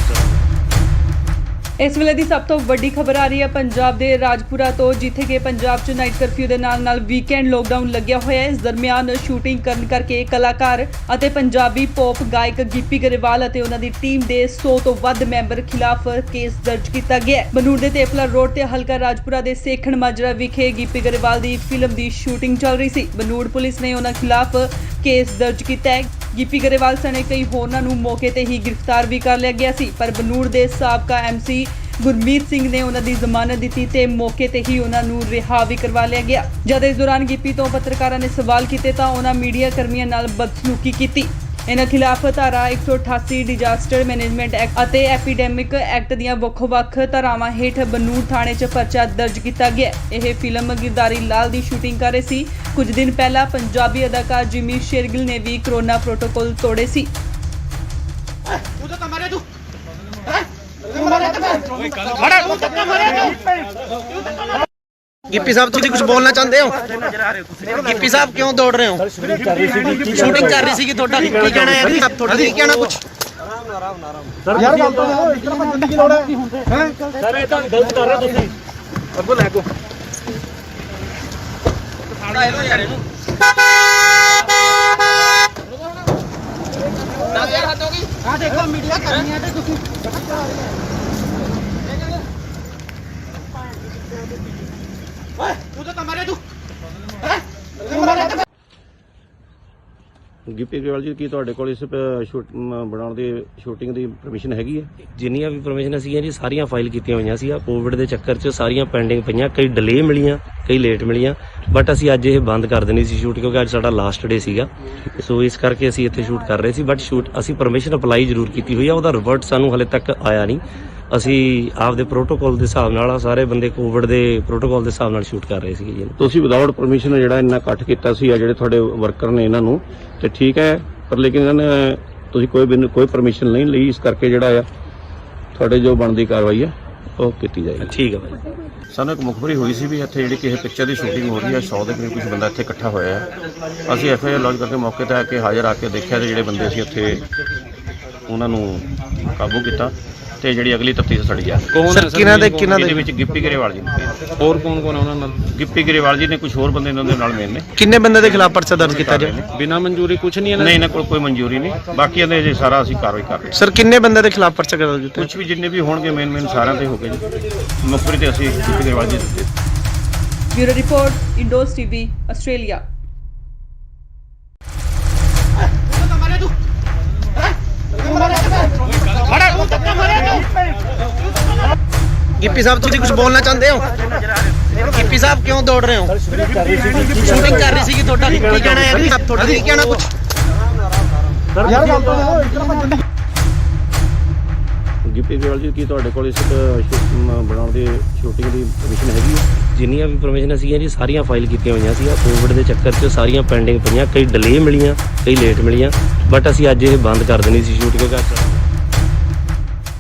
[SPEAKER 4] ਇਸ ਵੇਲੇ ਦੀ ਸਭ ਤੋਂ ਵੱਡੀ ਖਬਰ ਆ ਰਹੀ ਹੈ ਪੰਜਾਬ ਦੇ ਰਾਜਪੁਰਾ ਤੋਂ, ਜਿੱਥੇ ਕਿ ਪੰਜਾਬ 'ਚ ਨਾਈਟ ਕਰਫਿਊ ਦੇ ਨਾਲ ਵੀਕਐਂਡ ਲੋਕਡਾਊਨ ਲੱਗਿਆ ਹੋਇਆ ਹੈ। ਇਸ ਦਰਮਿਆਨ ਸ਼ੂਟਿੰਗ ਕਰਨ ਕਰਕੇ ਕਲਾਕਾਰ ਅਤੇ ਪੰਜਾਬੀ ਪੌਪ ਗਾਇਕ ਗਿੱਪੀ ਗਰੇਵਾਲ ਅਤੇ ਉਹਨਾਂ ਦੀ ਟੀਮ ਦੇ 100 ਤੋਂ ਵੱਧ ਮੈਂਬਰ ਖਿਲਾਫ ਕੇਸ ਦਰਜ ਕੀਤਾ ਗਿਆ ਹੈ। ਬਨੂੜ ਦੇ ਤੇਫਲਾ ਰੋਡ ਤੇ ਹਲਕਾ ਰਾਜਪੁਰਾ ਦੇ ਸੇਖਣ ਮਾਜਰਾ ਵਿਖੇ ਗਿੱਪੀ ਗਰੇਵਾਲ ਦੀ ਫਿਲਮ ਦੀ ਸ਼ੂਟਿੰਗ ਚੱਲ ਰਹੀ ਸੀ। ਬਨੂੜ ਪੁਲਿਸ ਨੇ ਉਹਨਾਂ ਖਿਲਾਫ ਕੇਸ ਦਰਜ ਕੀਤਾ ਹੈ। ਗਿੱਪੀ ਗਰੇਵਾਲ ਸਣੇ ਕਈ ਹੋਰਨਾਂ ਨੂੰ ਮੌਕੇ ਤੇ ਹੀ ਗ੍ਰਿਫਤਾਰ ਵੀ ਕਰ ਲਿਆ ਗਿਆ ਸੀ, ਪਰ ਬਨੂੜ ਦੇ ਸਾਬਕਾ MC ਗੁਰਮੀਤ ਸਿੰਘ ਨੇ ਉਹਨਾਂ ਦੀ ਜ਼ਮਾਨਤ ਦਿੱਤੀ ਤੇ ਮੌਕੇ ਤੇ ਹੀ ਉਹਨਾਂ ਨੂੰ ਰਿਹਾ ਵੀ ਕਰਵਾ ਲਿਆ ਗਿਆ। ਜਦ ਇਸ ਦੌਰਾਨ ਗਿੱਪੀ ਤੋਂ ਪੱਤਰਕਾਰਾਂ ਨੇ ਸਵਾਲ ਕੀਤੇ ਤਾਂ ਉਹਨਾਂ ਮੀਡੀਆ ਕਰਮੀਆਂ ਨਾਲ ਬਦਸਲੂਕੀ ਕੀਤੀ। ਇਹਨਾਂ ਖਿਲਾਫ ਧਾਰਾ 188 ਡਿਜ਼ਾਸਟਰ ਮੈਨੇਜਮੈਂਟ ਐਕਟ ਅਤੇ ਐਪੀਡੈਮਿਕ ਐਕਟ ਦੀਆਂ ਵੱਖ-ਵੱਖ ਧਾਰਾਵਾਂ ਹੇਠ ਬਨੂੜ ਥਾਣੇ 'ਚ ਪਰਚਾ ਦਰਜ ਕੀਤਾ ਗਿਆ। ਇਹ ਫਿਲਮ ਗਿਰਦਾਰੀ ਲਾਲ ਦੀ ਸ਼ੂਟਿੰਗ ਕਰ ਰਹੇ ਸੀ। ਕੁਝ ਦਿਨ ਪਹਿਲਾਂ ਪੰਜਾਬੀ ਅਦਾਕਾਰ ਜਿਮੀ ਸ਼ੇਰਗਿਲ ਨੇ ਵੀ ਕੋਰੋਨਾ ਪ੍ਰੋਟੋਕਾਲ ਤੋੜੇ ਸੀ।
[SPEAKER 1] गिप्पी साहब तुम कुछ बोलना चाहते हो? गिप्पी साहब क्यों दौड़ रहे हो? शूटिंग कर रही सी की थोड़ा की कहना है जी? आप थोड़ा की कहना कुछ
[SPEAKER 5] ਯਾਰ ਗੱਲ ਤਾਂ ਦੇਖੋ ਇਤਨਾ ਭੱਜਣ ਦੀ ਲੋੜ ਹੈ ਸਰ ਇਹ ਤਾਂ ਗਲਤ ਕਰ ਰਹੇ ਤੁਸੀਂ ਅੱਗੋਂ ਲੈ ਕੋ ਸਾਡਾ ਇਹੋ ਯਾਰ ਇਹਨੂੰ ਨਾ ਯਾਰ ਹੱਥ ਹੋ ਗਈ ਆ ਦੇਖੋ ਮੀਡੀਆ ਕਰਨੀ ਹੈ ਤੇ ਤੁਸੀਂ ਓਏ ਤੂੰ ਤਾਂ ਮਰੇ ਤੂੰ ਤੂੰ ਮਰੇ
[SPEAKER 2] ਗਿੱਪੀ ਗਰੇਵਾਲ ਜੀ ਕੀ ਤੁਹਾਡੇ ਕੋਲ ਇਸ ਬਣਾਉਣ ਦੀ ਸ਼ੂਟਿੰਗ ਦੀ ਪਰਮਿਸ਼ਨ ਹੈਗੀ ਹੈ?
[SPEAKER 3] ਜਿੰਨੀਆਂ ਵੀ ਪਰਮਿਸ਼ਨ ਸੀਗੀਆਂ ਜੀ ਸਾਰੀਆਂ ਫਾਈਲ ਕੀਤੀਆਂ ਹੋਈਆਂ ਸੀ। ਕੋਵਿਡ ਦੇ ਚੱਕਰ 'ਚ ਸਾਰੀਆਂ ਪੈਂਡਿੰਗ ਪਈਆਂ, ਕਈ ਡਿਲੇ ਮਿਲੀਆਂ, ਕਈ ਲੇਟ ਮਿਲੀਆਂ, ਬਟ ਅਸੀਂ ਅੱਜ ਇਹ ਬੰਦ ਕਰ ਦੇਣੀ ਸੀ ਸ਼ੂਟ ਕਿਉਂਕਿ ਅੱਜ ਸਾਡਾ ਲਾਸਟ ਡੇ ਸੀਗਾ। ਸੋ ਇਸ ਕਰਕੇ ਅਸੀਂ ਇੱਥੇ ਸ਼ੂਟ ਕਰ ਰਹੇ ਸੀ, ਬਟ ਅਸੀਂ ਪਰਮਿਸ਼ਨ ਅਪਲਾਈ ਜ਼ਰੂਰ ਕੀਤੀ ਹੋਈ ਆ, ਉਹਦਾ ਰਿਵਰਟ ਸਾਨੂੰ ਹਲੇ ਤੱਕ ਆਇਆ ਨਹੀਂ। ਅਸੀਂ ਆਪਦੇ ਪ੍ਰੋਟੋਕਾਲ ਦੇ ਹਿਸਾਬ ਨਾਲ ਸਾਰੇ ਬੰਦੇ ਕੋਵਿਡ ਦੇ ਪ੍ਰੋਟੋਕਾਲ ਦੇ ਹਿਸਾਬ ਨਾਲ ਸ਼ੂਟ ਕਰ ਰਹੇ ਸੀਗੇ ਜੀ।
[SPEAKER 2] ਤੁਸੀਂ ਵਿਦਆਊਟ ਪਰਮਿਸ਼ਨ ਜਿਹੜਾ ਇੰਨਾ ਇਕੱਠ ਕੀਤਾ ਸੀ ਆ ਜਿਹੜੇ ਤੁਹਾਡੇ ਵਰਕਰ ਨੇ ਇਹਨਾਂ ਨੂੰ ਤੇ ਠੀਕ ਹੈ, ਪਰ ਲੇਕਿਨ ਇਹਨਾਂ ਨੇ ਤੁਸੀਂ ਕੋਈ ਪਰਮਿਸ਼ਨ ਨਹੀਂ ਲਈ, ਇਸ ਕਰਕੇ ਜਿਹੜਾ ਆ ਤੁਹਾਡੇ ਜੋ ਬਣਦੀ ਕਾਰਵਾਈ ਹੈ ਉਹ ਕੀਤੀ ਜਾਏਗੀ।
[SPEAKER 3] ਠੀਕ ਹੈ ਭਾਈ।
[SPEAKER 2] ਸਾਨੂੰ ਇੱਕ ਮੁਖਬਰੀ ਹੋਈ ਸੀ ਵੀ ਇੱਥੇ ਜਿਹੜੀ ਕਿਸੇ ਪਿਕਚਰ ਦੀ ਸ਼ੂਟਿੰਗ ਹੋ ਰਹੀ ਹੈ, 100 ਦੇ ਕਰੀਬ ਕੁਝ ਬੰਦਾ ਇੱਥੇ ਇਕੱਠਾ ਹੋਇਆ ਹੈ। ਅਸੀਂ ਐਫਆਈਆਰ ਲੌਂਚ ਕਰਕੇ ਮੌਕੇ ਤੇ ਆ ਕੇ ਹਾਜ਼ਰ ਆ ਕੇ ਦੇਖਿਆ ਤੇ ਜਿਹੜੇ ਬੰਦੇ ਸੀ ਉੱਥੇ ਉਹਨਾਂ ਨੂੰ ਕਾਬੂ ਕੀਤਾ ਤੇ ਜਿਹੜੀ ਅਗਲੀ ਤਫਤੀਸ਼ ਸੜੀ ਆ।
[SPEAKER 6] ਕੌਣ ਹੈ ਸਰ?
[SPEAKER 2] ਇਹਦੇ ਵਿੱਚ ਗਿੱਪੀ ਗਰੇਵਾਲ ਜੀ ਨੇ,
[SPEAKER 6] ਹੋਰ ਕੌਣ ਕੌਣ ਹੈ ਉਹਨਾਂ ਨਾਲ?
[SPEAKER 2] ਗਿੱਪੀ ਗਰੇਵਾਲ ਜੀ ਨੇ, ਕੁਝ ਹੋਰ ਬੰਦੇ ਇਹਨਾਂ ਦੇ ਨਾਲ ਮੇਨ ਨੇ।
[SPEAKER 1] किन्ने बंदे के खिलाफ पर्चा दर्ज किया जाए?
[SPEAKER 6] ਬਿਨਾਂ ਮਨਜ਼ੂਰੀ ਕੁਝ ਨਹੀਂ ਹੈ
[SPEAKER 2] ਨਹੀਂ ਇਹਨਾਂ ਕੋਲ ਕੋਈ ਮਨਜ਼ੂਰੀ ਨਹੀਂ, ਬਾਕੀ ਇਹਦੇ ਜੇ ਸਾਰਾ ਅਸੀਂ ਕਾਰਵਾਈ ਕਰ ਰਹੇ ਹਾਂ।
[SPEAKER 1] सर किन्ने बंदे के खिलाफ पर्चा दर्ज किया?
[SPEAKER 2] ਕੁਝ ਵੀ ਜਿੰਨੇ ਵੀ ਹੋਣਗੇ ਮੇਨ ਸਾਰਿਆਂ ਤੇ ਹੋ ਗਏ ਜੀ। ਮੁਖਬਰੀ ਤੇ ਅਸੀਂ ਗਿੱਪੀ ਗਰੇਵਾਲ ਜੀ ਦਿੱਤੇ।
[SPEAKER 4] Bureau report, Indos TV, Australia.
[SPEAKER 1] Gippy sahab तुम कुछ बोलना चाहते हो? गिप्पी साहब क्यों दौड़ रहे हो? शूटिंग कर रही सी की थोड़ा की कहना है जी? आप थोड़ा की कहना कुछ
[SPEAKER 5] ਯਾਰ ਗੱਲ ਤਾਂ ਦੇਖੋ ਇਤਨਾ ਭੱਜਣ ਦੀ
[SPEAKER 2] ਗਿੱਪੀ ਗਰੇਵਾਲ ਜੀ ਕੀ ਤੁਹਾਡੇ ਕੋਲ ਇਸ ਬਣਾਉਣ ਦੀ ਸ਼ੂਟਿੰਗ ਦੀ ਪਰਮਿਸ਼ਨ ਹੈਗੀ ਹੈ?
[SPEAKER 3] ਜਿੰਨੀਆਂ ਵੀ ਪਰਮਿਸ਼ਨ ਸੀਗੀਆਂ ਜੀ ਸਾਰੀਆਂ ਫਾਈਲ ਕੀਤੀਆਂ ਹੋਈਆਂ ਸੀ। ਕੋਵਿਡ ਦੇ ਚੱਕਰ 'ਚ ਸਾਰੀਆਂ ਪੈਂਡਿੰਗ ਪਈਆਂ, ਕਈ ਡਿਲੇ ਮਿਲੀਆਂ, ਕਈ ਲੇਟ ਮਿਲੀਆਂ, ਬਟ ਅਸੀਂ ਅੱਜ ਇਹ ਬੰਦ ਕਰ ਦੇਣੀ ਸੀ ਸ਼ੂਟ ਕਿਉਂਕਿ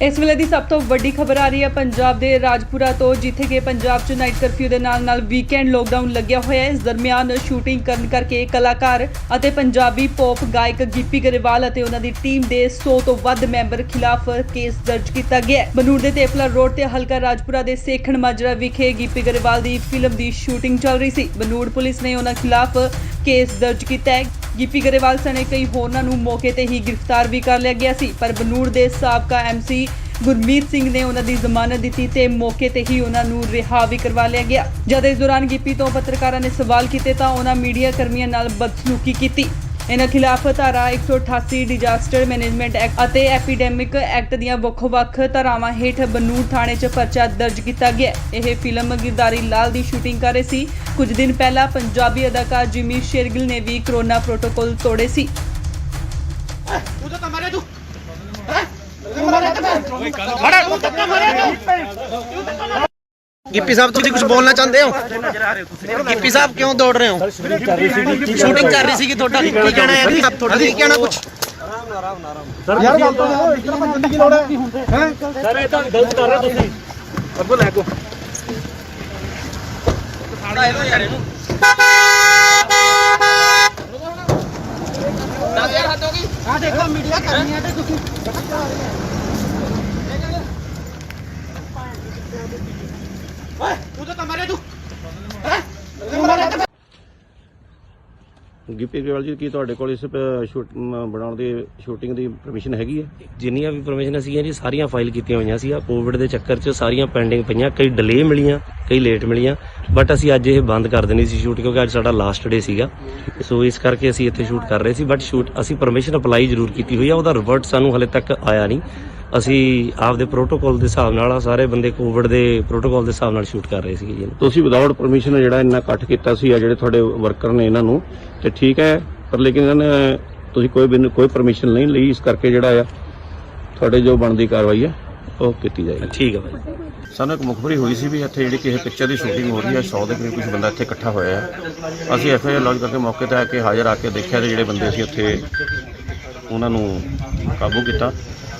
[SPEAKER 4] ਇਸ ਵੇਲੇ ਦੀ ਸਭ ਤੋਂ ਵੱਡੀ ਖਬਰ ਆ ਰਹੀ ਹੈ ਪੰਜਾਬ ਦੇ ਰਾਜਪੁਰਾ ਤੋਂ, ਜਿੱਥੇ ਕਿ ਪੰਜਾਬ 'ਚ ਨਾਈਟ ਕਰਫਿਊ ਦੇ ਨਾਲ ਵੀਕਐਂਡ ਲੋਕਡਾਊਨ ਲੱਗਿਆ ਹੋਇਆ ਹੈ। ਇਸ ਦਰਮਿਆਨ ਸ਼ੂਟਿੰਗ ਕਰਨ ਕਰਕੇ ਕਲਾਕਾਰ ਅਤੇ ਪੰਜਾਬੀ ਪੌਪ ਗਾਇਕ ਗਿੱਪੀ ਗਰੇਵਾਲ ਅਤੇ ਉਹਨਾਂ ਦੀ ਟੀਮ ਦੇ 100 ਤੋਂ ਵੱਧ ਮੈਂਬਰ ਖਿਲਾਫ ਕੇਸ ਦਰਜ ਕੀਤਾ ਗਿਆ ਹੈ। ਬਨੂੜ ਦੇ ਤੇਫਲਾ ਰੋਡ ਤੇ ਹਲਕਾ ਰਾਜਪੁਰਾ ਦੇ ਸੇਖਣ ਮਾਜਰਾ ਵਿਖੇ ਗਿੱਪੀ ਗਰੇਵਾਲ ਦੀ ਫਿਲਮ ਦੀ ਸ਼ੂਟਿੰਗ ਚੱਲ ਰਹੀ ਸੀ। ਬਨੂੜ ਪੁਲਿਸ ਨੇ ਉਹਨਾਂ ਖਿਲਾਫ ਕੇਸ ਦਰਜ ਕੀਤਾ ਹੈ। ਗਿੱਪੀ ਗਰੇਵਾਲ ਸਣੇ ਕਈ ਹੋਰਨਾਂ ਨੂੰ ਮੌਕੇ ਤੇ ਹੀ ਗ੍ਰਿਫਤਾਰ ਵੀ ਕਰ ਲਿਆ ਗਿਆ ਸੀ, ਪਰ ਬਨੂੜ ਦੇ ਸਾਬਕਾ ਐਮਸੀ ਗੁਰਮੀਤ ਸਿੰਘ ਨੇ ਉਹਨਾਂ ਦੀ ਜ਼ਮਾਨਤ ਦਿੱਤੀ ਤੇ ਮੌਕੇ ਤੇ ਹੀ ਉਹਨਾਂ ਨੂੰ ਰਿਹਾ ਵੀ ਕਰਵਾ ਲਿਆ ਗਿਆ। ਜਦ ਇਸ ਦੌਰਾਨ ਗਿੱਪੀ ਤੋਂ ਪੱਤਰਕਾਰਾਂ ਨੇ ਸਵਾਲ ਕੀਤੇ ਤਾਂ ਉਹਨਾਂ ਮੀਡੀਆ ਕਰਮੀਆਂ ਨਾਲ ਬਦਸਲੂਕੀ ਕੀਤੀ। ਇਹਨਾਂ ਖਿਲਾਫ ਧਾਰਾ 188 ਡਿਜ਼ਾਸਟਰ ਮੈਨੇਜਮੈਂਟ ਐਕਟ ਅਤੇ ਐਪੀਡੈਮਿਕ ਐਕਟ ਦੀਆਂ ਵੱਖ-ਵੱਖ ਧਾਰਾਵਾਂ ਹੇਠ ਬਨੂੜ ਥਾਣੇ 'ਚ ਪਰਚਾ ਦਰਜ ਕੀਤਾ ਗਿਆ। ਇਹ ਫਿਲਮ ਗਿਰਦਾਰੀ ਲਾਲ ਦੀ ਸ਼ੂਟਿੰਗ ਕਰ ਰਹੇ ਸੀ। ਕੁਝ ਦਿਨ ਪਹਿਲਾਂ ਪੰਜਾਬੀ ਅਦਾਕਾਰ ਜਿਮੀ ਸ਼ੇਰਗਿਲ ਨੇ ਵੀ ਕੋਰੋਨਾ ਪ੍ਰੋਟੋਕਾਲ ਤੋੜੇ ਸੀ।
[SPEAKER 1] गिप्पी साहब तुम कुछ बोलना चाहते हो? गिप्पी साहब क्यों दौड़ रहे हो? शूटिंग कर रही सी की थोड़ा की कहना है जी? आप थोड़ा की कहना कुछ
[SPEAKER 5] ਯਾਰ ਗੱਲ ਤਾਂ ਦੇਖੋ ਇਤਨਾ ਭੱਜਣ ਦੀ ਲੋੜ ਹੈ ਸਰ ਇਹ ਤਾਂ ਗਲਤ ਕਰ ਰਹੇ ਤੁਸੀਂ ਅੱਗੋਂ ਲੈ ਕੋ ਸਾਡਾ ਇਹੋ ਯਾਰ ਇਹਨੂੰ ਨਾ ਯਾਰ ਹੱਥ ਹੋ ਗਈ ਆ ਦੇਖੋ ਮੀਡੀਆ ਕਰਨੀ ਹੈ ਤੇ ਤੁਸੀਂ ਓਏ ਤੂੰ ਤਾਂ ਮਰੇ ਤੂੰ ਤੂੰ ਮਰੇ।
[SPEAKER 2] ਗਿੱਪੀ ਗਰੇਵਾਲ ਜੀ ਕੀ ਤੁਹਾਡੇ ਕੋਲ ਇਸ ਬਣਾਉਣ ਦੀ ਸ਼ੂਟਿੰਗ ਦੀ ਪਰਮਿਸ਼ਨ ਹੈਗੀ ਹੈ?
[SPEAKER 3] ਜਿੰਨੀਆਂ ਵੀ ਪਰਮਿਸ਼ਨ ਸੀਗੀਆਂ ਜੀ ਸਾਰੀਆਂ ਫਾਈਲ ਕੀਤੀਆਂ ਹੋਈਆਂ ਸੀ। ਕੋਵਿਡ ਦੇ ਚੱਕਰ 'ਚ ਸਾਰੀਆਂ ਪੈਂਡਿੰਗ ਪਈਆਂ, ਕਈ ਡਿਲੇ ਮਿਲੀਆਂ, ਕਈ ਲੇਟ ਮਿਲੀਆਂ, ਬਟ ਅਸੀਂ ਅੱਜ ਇਹ ਬੰਦ ਕਰ ਦੇਣੀ ਸੀ ਸ਼ੂਟ ਕਿਉਂਕਿ ਅੱਜ ਸਾਡਾ ਲਾਸਟ ਡੇ ਸੀਗਾ। ਸੋ ਇਸ ਕਰਕੇ ਅਸੀਂ ਇੱਥੇ ਸ਼ੂਟ ਕਰ ਰਹੇ ਸੀ, ਬਟ ਅਸੀਂ ਪਰਮਿਸ਼ਨ ਅਪਲਾਈ ਜ਼ਰੂਰ ਕੀਤੀ ਹੋਈ ਆ, ਉਹਦਾ ਰਿਵਰਟ ਸਾਨੂੰ ਹਲੇ ਤੱਕ ਆਇਆ ਨਹੀਂ। ਅਸੀਂ ਆਪਦੇ ਪ੍ਰੋਟੋਕਾਲ ਦੇ ਹਿਸਾਬ ਨਾਲ ਸਾਰੇ ਬੰਦੇ ਕੋਵਿਡ ਦੇ ਪ੍ਰੋਟੋਕਾਲ ਦੇ ਹਿਸਾਬ ਨਾਲ ਸ਼ੂਟ ਕਰ ਰਹੇ ਸੀਗੇ ਜੀ।
[SPEAKER 2] ਤੁਸੀਂ ਵਿਦਆਊਟ ਪਰਮਿਸ਼ਨ ਜਿਹੜਾ ਇੰਨਾ ਇਕੱਠ ਕੀਤਾ ਸੀ ਆ ਜਿਹੜੇ ਤੁਹਾਡੇ ਵਰਕਰ ਨੇ ਇਹਨਾਂ ਨੂੰ ਤੇ ਠੀਕ ਹੈ, ਪਰ ਲੇਕਿਨ ਇਹਨਾਂ ਨੇ ਤੁਸੀਂ ਕੋਈ ਪਰਮਿਸ਼ਨ ਨਹੀਂ ਲਈ, ਇਸ ਕਰਕੇ ਜਿਹੜਾ ਆ ਤੁਹਾਡੇ ਜੋ ਬਣਦੀ ਕਾਰਵਾਈ ਹੈ ਉਹ ਕੀਤੀ ਜਾਏਗੀ।
[SPEAKER 3] ਠੀਕ ਹੈ ਭਾਈ।
[SPEAKER 2] ਸਾਨੂੰ ਇੱਕ ਮੁਖਬਰੀ ਹੋਈ ਸੀ ਵੀ ਇੱਥੇ ਜਿਹੜੀ ਕਿਸੇ ਪਿਕਚਰ ਦੀ ਸ਼ੂਟਿੰਗ ਹੋ ਰਹੀ ਹੈ, 100 ਦੇ ਕਰੀਬ ਕੁਝ ਬੰਦਾ ਇੱਥੇ ਇਕੱਠਾ ਹੋਇਆ ਹੈ। ਅਸੀਂ ਐਫਆਈਆਰ ਲੌਂਚ ਕਰਕੇ ਮੌਕੇ ਤੇ ਆ ਕੇ ਹਾਜ਼ਰ ਆ ਕੇ ਦੇਖਿਆ ਤੇ ਜਿਹੜੇ ਬੰਦੇ ਸੀ ਉੱਥੇ ਉਹਨਾਂ ਨੂੰ ਕਾਬੂ ਕੀਤਾ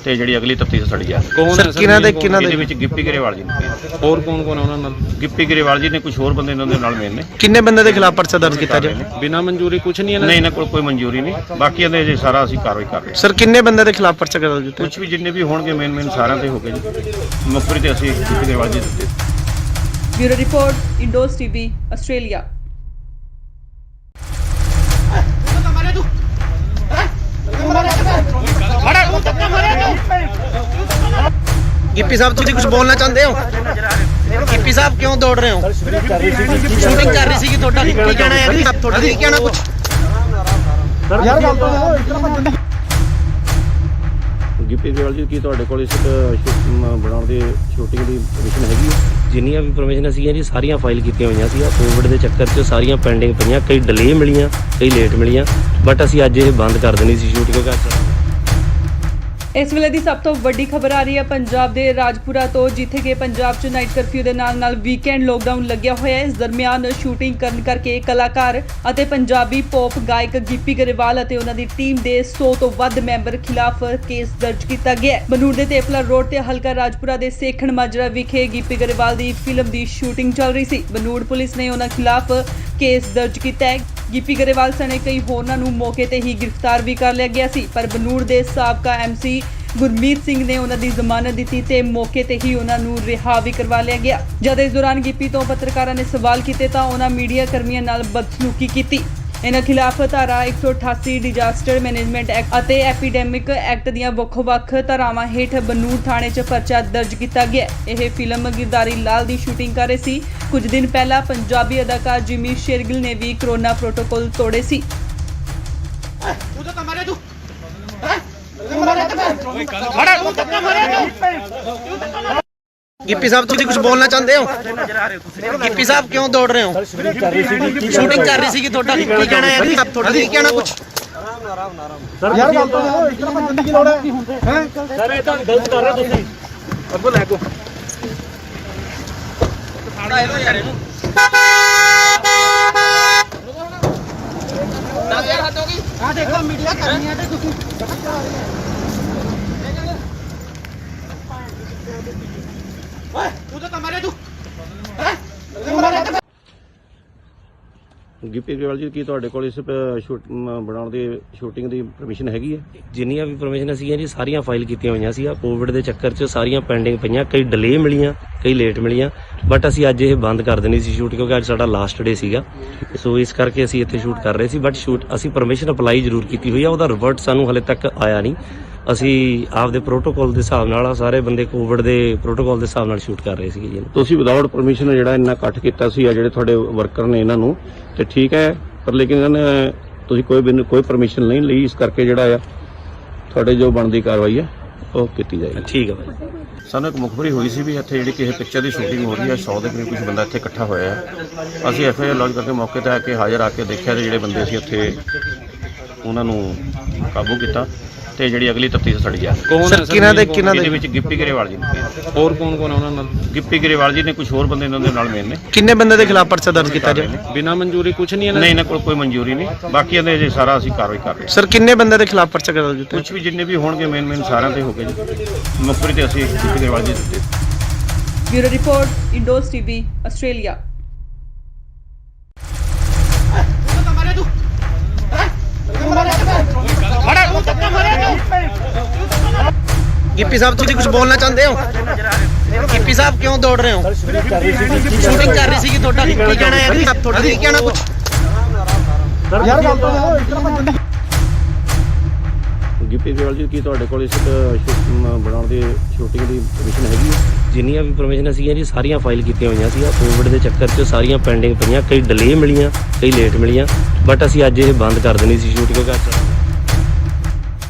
[SPEAKER 2] ਤੇ ਜਿਹੜੀ ਅਗਲੀ ਤਫਤੀਸ਼ ਸੜੀ ਆ।
[SPEAKER 6] ਕੌਣ ਹੈ ਸਰ?
[SPEAKER 2] ਇਹਦੇ ਵਿੱਚ ਗਿੱਪੀ ਗਰੇਵਾਲ ਜੀ ਨੇ,
[SPEAKER 6] ਹੋਰ ਕੌਣ ਕੌਣ ਹੈ ਉਹਨਾਂ ਨਾਲ?
[SPEAKER 2] ਗਿੱਪੀ ਗਰੇਵਾਲ ਜੀ ਨੇ, ਕੁਝ ਹੋਰ ਬੰਦੇ ਇਹਨਾਂ ਦੇ ਨਾਲ ਮੇਨ ਨੇ।
[SPEAKER 1] ਕਿੰਨੇ ਬੰਦੇ ਦੇ ਖਿਲਾਫ ਪਰਚਾ ਦਰਜ ਕੀਤਾ ਜੀ?
[SPEAKER 6] ਬਿਨਾਂ ਮਨਜ਼ੂਰੀ ਕੁਝ ਨਹੀਂ
[SPEAKER 2] ਨਹੀਂ, ਇਹਨਾਂ ਕੋਲ ਕੋਈ ਮਨਜ਼ੂਰੀ ਨਹੀਂ, ਬਾਕੀਆਂ ਦੇ ਜੇ ਸਾਰਾ ਅਸੀਂ ਕਾਰਵਾਈ ਕਰ ਰਹੇ ਹਾਂ।
[SPEAKER 1] ਸਰ ਕਿੰਨੇ ਬੰਦੇ ਦੇ ਖਿਲਾਫ ਪਰਚਾ ਦਰਜ ਕੀਤਾ?
[SPEAKER 2] ਕੁਝ ਵੀ ਜਿੰਨੇ ਵੀ ਹੋਣਗੇ ਮੇਨ ਸਾਰਿਆਂ ਤੇ ਹੋ ਗਏ ਜੀ। ਮੁਖਬਰੀ ਤੇ ਅਸੀਂ ਗਿੱਪੀ ਗਰੇਵਾਲ ਜੀ ਦਿੱਤੇ।
[SPEAKER 4] Bureau report, Indos TV, Australia.
[SPEAKER 1] Gippy sahib ਤੁਸੀਂ ਕੁਝ ਬੋਲਣਾ ਚਾਹੁੰਦੇ ਹੋ? ਗਿੱਪੀ ਸਾਹਿਬ ਕਿਉਂ ਦੌੜ ਰਹੇ ਹੋ? ਸ਼ੂਟਿੰਗ ਕਰ ਰਹੀ ਸੀ ਤੁਹਾਡਾ ਕੀ ਕਹਿਣਾ ਹੈ? ਤੁਹਾਡਾ ਕੀ ਕਹਿਣਾ ਕੁਝ?
[SPEAKER 5] ਯਾਰ ਗੱਲ ਤਾਂ
[SPEAKER 2] ਗਿੱਪੀ ਗਰੇਵਾਲ ਜੀ, ਕੀ ਤੁਹਾਡੇ ਕੋਲ ਇਸ ਬਣਾਉਣ ਦੀ ਸ਼ੂਟਿੰਗ ਦੀ ਪਰਮਿਸ਼ਨ ਹੈਗੀ ਹੈ?
[SPEAKER 3] ਜਿੰਨੀਆਂ ਵੀ ਪਰਮਿਸ਼ਨ ਸੀਗੀਆਂ ਜੀ ਸਾਰੀਆਂ ਫਾਈਲ ਕੀਤੀਆਂ ਹੋਈਆਂ ਸੀ। ਕੋਵਿਡ ਦੇ ਚੱਕਰ 'ਚ ਸਾਰੀਆਂ ਪੈਂਡਿੰਗ ਪਈਆਂ, ਕਈ ਡਿਲੇ ਮਿਲੀਆਂ, ਕਈ ਲੇਟ ਮਿਲੀਆਂ, ਬਟ ਅਸੀਂ ਅੱਜ ਇਹ ਬੰਦ ਕਰ ਦੇਣੀ ਸੀ ਸ਼ੂਟ ਕਿਉਂਕਿ
[SPEAKER 4] ਇਸ ਵੇਲੇ ਦੀ ਸਭ ਤੋਂ ਵੱਡੀ ਖਬਰ ਆ ਰਹੀ ਹੈ ਪੰਜਾਬ ਦੇ ਰਾਜਪੁਰਾ ਤੋਂ, ਜਿੱਥੇ ਕਿ ਪੰਜਾਬ 'ਚ ਨਾਈਟ ਕਰਫਿਊ ਦੇ ਨਾਲ ਵੀਕਐਂਡ ਲੋਕਡਾਊਨ ਲੱਗਿਆ ਹੋਇਆ ਹੈ। ਇਸ ਦਰਮਿਆਨ ਸ਼ੂਟਿੰਗ ਕਰਨ ਕਰਕੇ ਕਲਾਕਾਰ ਅਤੇ ਪੰਜਾਬੀ ਪੌਪ ਗਾਇਕ ਗਿੱਪੀ ਗਰੇਵਾਲ ਅਤੇ ਉਹਨਾਂ ਦੀ ਟੀਮ ਦੇ 100 ਤੋਂ ਵੱਧ ਮੈਂਬਰ ਖਿਲਾਫ ਕੇਸ ਦਰਜ ਕੀਤਾ ਗਿਆ ਹੈ। ਬਨੂੜ ਦੇ ਤੇਪਲਾ ਰੋਡ ਤੇ ਹਲਕਾ ਰਾਜਪੁਰਾ ਦੇ ਸੇਖਣ ਮਾਜਰਾ ਵਿਖੇ ਗਿੱਪੀ ਗਰੇਵਾਲ ਦੀ ਫਿਲਮ ਦੀ ਸ਼ੂਟਿੰਗ ਚੱਲ ਰਹੀ ਸੀ। ਬਨੂੜ ਪੁਲਿਸ ਨੇ ਉਹਨਾਂ ਖਿਲਾਫ ਕੇਸ ਦਰਜ ਕੀਤਾ ਹੈ। ਗਿੱਪੀ ਗਰੇਵਾਲ ਸਣੇ ਕਈ ਹੋਰਨਾਂ ਨੂੰ ਮੌਕੇ ਤੇ ਹੀ ਗ੍ਰਿਫਤਾਰ ਵੀ ਕਰ ਲਿਆ ਗਿਆ ਸੀ, ਪਰ ਬਨੂੜ ਦੇ ਸਾਬਕਾ ਐਮਸੀ ਗੁਰਮੀਤ ਸਿੰਘ ਨੇ ਉਹਨਾਂ ਦੀ ਜ਼ਮਾਨਤ ਦਿੱਤੀ ਤੇ ਮੌਕੇ ਤੇ ਹੀ ਉਹਨਾਂ ਨੂੰ ਰਿਹਾ ਵੀ ਕਰਵਾ ਲਿਆ ਗਿਆ। ਜਦ ਇਸ ਦੌਰਾਨ ਗਿੱਪੀ ਤੋਂ ਪੱਤਰਕਾਰਾਂ ਨੇ ਸਵਾਲ ਕੀਤੇ ਤਾਂ ਉਹਨਾਂ ਮੀਡੀਆ ਕਰਮੀਆਂ ਨਾਲ ਬਦਸਲੂਕੀ ਕੀਤੀ। ਇਹਨਾਂ ਖਿਲਾਫ ਧਾਰਾ 188 ਡਿਜ਼ਾਸਟਰ ਮੈਨੇਜਮੈਂਟ ਐਕਟ ਅਤੇ ਐਪੀਡੈਮਿਕ ਐਕਟ ਦੀਆਂ ਵੱਖ-ਵੱਖ ਧਾਰਾਵਾਂ ਹੇਠ ਬਨੂੜ ਥਾਣੇ 'ਚ ਪਰਚਾ ਦਰਜ ਕੀਤਾ ਗਿਆ। ਇਹ ਫਿਲਮ ਗਿਰਦਾਰੀ ਲਾਲ ਦੀ ਸ਼ੂਟਿੰਗ ਕਰ ਰਹੇ ਸੀ। ਕੁਝ ਦਿਨ ਪਹਿਲਾਂ ਪੰਜਾਬੀ ਅਦਾਕਾਰ ਜਿਮੀ ਸ਼ੇਰਗਿਲ ਨੇ ਵੀ ਕਰੋਨਾ ਪ੍ਰੋਟੋਕਾਲ ਤੋੜੇ ਸੀ।
[SPEAKER 1] ਗਿੱਪੀ ਸਾਹਿਬ ਤੁਸੀਂ ਕੁਝ ਬੋਲਣਾ ਚਾਹੁੰਦੇ ਹੋ? ਗਿੱਪੀ ਸਾਹਿਬ ਕਿਉਂ ਦੌੜ ਰਹੇ ਹੋ? ਸ਼ੂਟਿੰਗ ਕਰ ਰਹੀ ਸੀ ਤੁਹਾਡਾ ਕੀ ਕਹਿਣਾ ਹੈ? ਤੁਹਾਡਾ ਕੀ ਕਹਿਣਾ ਕੁਝ?
[SPEAKER 5] ਯਾਰ ਗੱਲ ਤਾਂ ਇਤਨਾ ਭੱਜਣ ਦੀ ਲੋੜ ਹੈ? ਸਰ ਇਹ ਤਾਂ ਗਲਤ ਕਰ ਰਹੇ ਤੁਸੀਂ। ਅੱਗੋਂ ਲੈ ਕੋ
[SPEAKER 1] ਸਾੜਾ ਇਹਦਾ ਯਾਰ ਇਹਨੂੰ 10000 ਹੱਦ ਹੋ ਗਈ। ਆ ਦੇਖੋ ਮੀਡੀਆ ਕਰਨੀ ਹੈ ਤੇ ਤੁਸੀਂ ਓਏ ਤੂੰ ਤਾਂ ਮਾਰੇ ਤੂੰ
[SPEAKER 2] ਗਿੱਪੀ ਗਰੇਵਾਲ ਜੀ, ਕੀ ਤੁਹਾਡੇ ਕੋਲ ਇਸ ਬਣਾਉਣ ਦੀ ਸ਼ੂਟਿੰਗ ਦੀ ਪਰਮਿਸ਼ਨ ਹੈਗੀ ਹੈ?
[SPEAKER 3] ਜਿੰਨੀਆਂ ਵੀ ਪਰਮਿਸ਼ਨ ਸੀਗੀਆਂ ਜੀ ਸਾਰੀਆਂ ਫਾਈਲ ਕੀਤੀਆਂ ਹੋਈਆਂ ਸੀ। ਕੋਵਿਡ ਦੇ ਚੱਕਰ 'ਚ ਸਾਰੀਆਂ ਪੈਂਡਿੰਗ ਪਈਆਂ, ਕਈ ਡਿਲੇ ਮਿਲੀਆਂ, ਕਈ ਲੇਟ ਮਿਲੀਆਂ, ਬਟ ਅਸੀਂ ਅੱਜ ਇਹ ਬੰਦ ਕਰ ਦੇਣੀ ਸੀ ਸ਼ੂਟ ਕਿਉਂਕਿ ਅੱਜ ਸਾਡਾ ਲਾਸਟ ਡੇ ਸੀਗਾ। ਸੋ ਇਸ ਕਰਕੇ ਅਸੀਂ ਇੱਥੇ ਸ਼ੂਟ ਕਰ ਰਹੇ ਸੀ, ਬਟ ਸ਼ੂਟ ਅਸੀਂ ਪਰਮਿਸ਼ਨ ਅਪਲਾਈ ਜ਼ਰੂਰ ਕੀਤੀ ਹੋਈ ਆ, ਉਹਦਾ ਰਿਵਰਟ ਸਾਨੂੰ ਹਲੇ ਤੱਕ ਆਇਆ ਨਹੀਂ। ਅਸੀਂ ਆਪਦੇ ਪ੍ਰੋਟੋਕਾਲ ਦੇ ਹਿਸਾਬ ਨਾਲ ਸਾਰੇ ਬੰਦੇ ਕੋਵਿਡ ਦੇ ਪ੍ਰੋਟੋਕਾਲ ਦੇ ਹਿਸਾਬ ਨਾਲ ਸ਼ੂਟ ਕਰ ਰਹੇ ਸੀਗੇ ਜੀ।
[SPEAKER 2] ਤੁਸੀਂ ਵਿਦਆਊਟ ਪਰਮਿਸ਼ਨ ਜਿਹੜਾ ਇੰਨਾ ਇਕੱਠ ਕੀਤਾ ਸੀ ਆ ਜਿਹੜੇ ਤੁਹਾਡੇ ਵਰਕਰ ਨੇ ਇਹਨਾਂ ਨੂੰ ਤੇ ਠੀਕ ਹੈ, ਪਰ ਲੇਕਿਨ ਇਹਨਾਂ ਨੇ ਤੁਸੀਂ ਕੋਈ ਪਰਮਿਸ਼ਨ ਨਹੀਂ ਲਈ, ਇਸ ਕਰਕੇ ਜਿਹੜਾ ਆ ਤੁਹਾਡੇ ਜੋ ਬਣਦੀ ਕਾਰਵਾਈ ਹੈ ਉਹ ਕੀਤੀ ਜਾਏਗੀ।
[SPEAKER 3] ਠੀਕ ਹੈ ਭਾਈ।
[SPEAKER 2] ਸਾਨੂੰ ਇੱਕ ਮੁਖਬਰੀ ਹੋਈ ਸੀ ਵੀ ਇੱਥੇ ਜਿਹੜੀ ਕਿਸੇ ਪਿਕਚਰ ਦੀ ਸ਼ੂਟਿੰਗ ਹੋ ਰਹੀ ਹੈ, 100 ਦੇ ਕਰੀਬ ਕੁਝ ਬੰਦਾ ਇੱਥੇ ਇਕੱਠਾ ਹੋਇਆ ਹੈ। ਅਸੀਂ ਐਫਆਈਆਰ ਲੌਂਚ ਕਰਕੇ ਮੌਕੇ ਤੇ ਆ ਕੇ ਹਾਜ਼ਰ ਆ ਕੇ ਦੇਖਿਆ ਤੇ ਜਿਹੜੇ ਬੰਦੇ ਸੀ ਉੱਥੇ ਉਹਨਾਂ ਨੂੰ ਕਾਬੂ ਕੀਤਾ ਤੇ ਜਿਹੜੀ ਅਗਲੀ ਤਫਤੀਸ਼ ਸੜੀ ਆ।
[SPEAKER 6] ਕੌਣ ਹੈ ਸਰ?
[SPEAKER 2] ਇਹਦੇ ਵਿੱਚ ਗਿੱਪੀ ਗਰੇਵਾਲ ਜੀ ਨੇ,
[SPEAKER 6] ਹੋਰ ਕੌਣ ਕੌਣ ਹੈ ਉਹਨਾਂ ਨਾਲ?
[SPEAKER 2] ਗਿੱਪੀ ਗਰੇਵਾਲ ਜੀ ਨੇ, ਕੁਝ ਹੋਰ ਬੰਦੇ ਇਹਨਾਂ ਦੇ ਨਾਲ ਮੇਨ ਨੇ।
[SPEAKER 1] ਕਿੰਨੇ ਬੰਦੇ ਦੇ ਖਿਲਾਫ ਪਰਚਾ ਦਰਜ ਕੀਤਾ ਜੀ?
[SPEAKER 6] ਬਿਨਾਂ ਮਨਜ਼ੂਰੀ ਕੁਝ ਨਹੀਂ
[SPEAKER 2] ਨਹੀਂ, ਇਹਨਾਂ ਕੋਲ ਕੋਈ ਮਨਜ਼ੂਰੀ ਨਹੀਂ, ਬਾਕੀਆਂ ਦੇ ਜੇ ਸਾਰਾ ਅਸੀਂ ਕਾਰਵਾਈ ਕਰ ਰਹੇ ਹਾਂ।
[SPEAKER 1] ਸਰ ਕਿੰਨੇ ਬੰਦੇ ਦੇ ਖਿਲਾਫ ਪਰਚਾ ਦਰਜ ਕੀਤਾ?
[SPEAKER 2] ਕੁਝ ਵੀ ਜਿੰਨੇ ਵੀ ਹੋਣਗੇ ਮੇਨ ਸਾਰਿਆਂ ਤੇ ਹੋ ਗਏ ਜੀ। ਮੁਖਬਰੀ ਤੇ ਅਸੀਂ ਗਿੱਪੀ ਗਰੇਵਾਲ ਜੀ ਦਿੱਤੇ।
[SPEAKER 4] Bureau report, Indos TV, Australia.
[SPEAKER 1] Gippy sahib ਤੁਸੀਂ ਕੁਝ ਬੋਲਣਾ ਚਾਹੁੰਦੇ ਹੋ? ਗਿੱਪੀ ਸਾਹਿਬ ਕਿਉਂ ਦੌੜ ਰਹੇ ਹੋ? ਸ਼ੂਟਿੰਗ ਕਰ ਰਹੀ ਸੀ ਤੁਹਾਡਾ ਕੀ ਕਹਿਣਾ ਹੈ? ਤੁਹਾਡਾ ਕੀ ਕਹਿਣਾ ਕੁਝ?
[SPEAKER 5] ਯਾਰ ਗੱਲ ਤਾਂ ਇਤਨਾ ਭੱਜਣ ਦੀ
[SPEAKER 2] ਗਿੱਪੀ ਗਰੇਵਾਲ ਜੀ, ਕੀ ਤੁਹਾਡੇ ਕੋਲ ਇਸ ਬਣਾਉਣ ਦੀ ਸ਼ੂਟਿੰਗ ਦੀ ਪਰਮਿਸ਼ਨ ਹੈਗੀ ਹੈ?
[SPEAKER 3] ਜਿੰਨੀਆਂ ਵੀ ਪਰਮਿਸ਼ਨ ਸੀਗੀਆਂ ਜੀ ਸਾਰੀਆਂ ਫਾਈਲ ਕੀਤੀਆਂ ਹੋਈਆਂ ਸੀ। ਕੋਵਿਡ ਦੇ ਚੱਕਰ 'ਚ ਸਾਰੀਆਂ ਪੈਂਡਿੰਗ ਪਈਆਂ, ਕਈ ਡਿਲੇ ਮਿਲੀਆਂ, ਕਈ ਲੇਟ ਮਿਲੀਆਂ, ਬਟ ਅਸੀਂ ਅੱਜ ਇਹ ਬੰਦ ਕਰ ਦੇਣੀ ਸੀ ਸ਼ੂਟ ਕਿਉਂਕਿ ਅੱਜ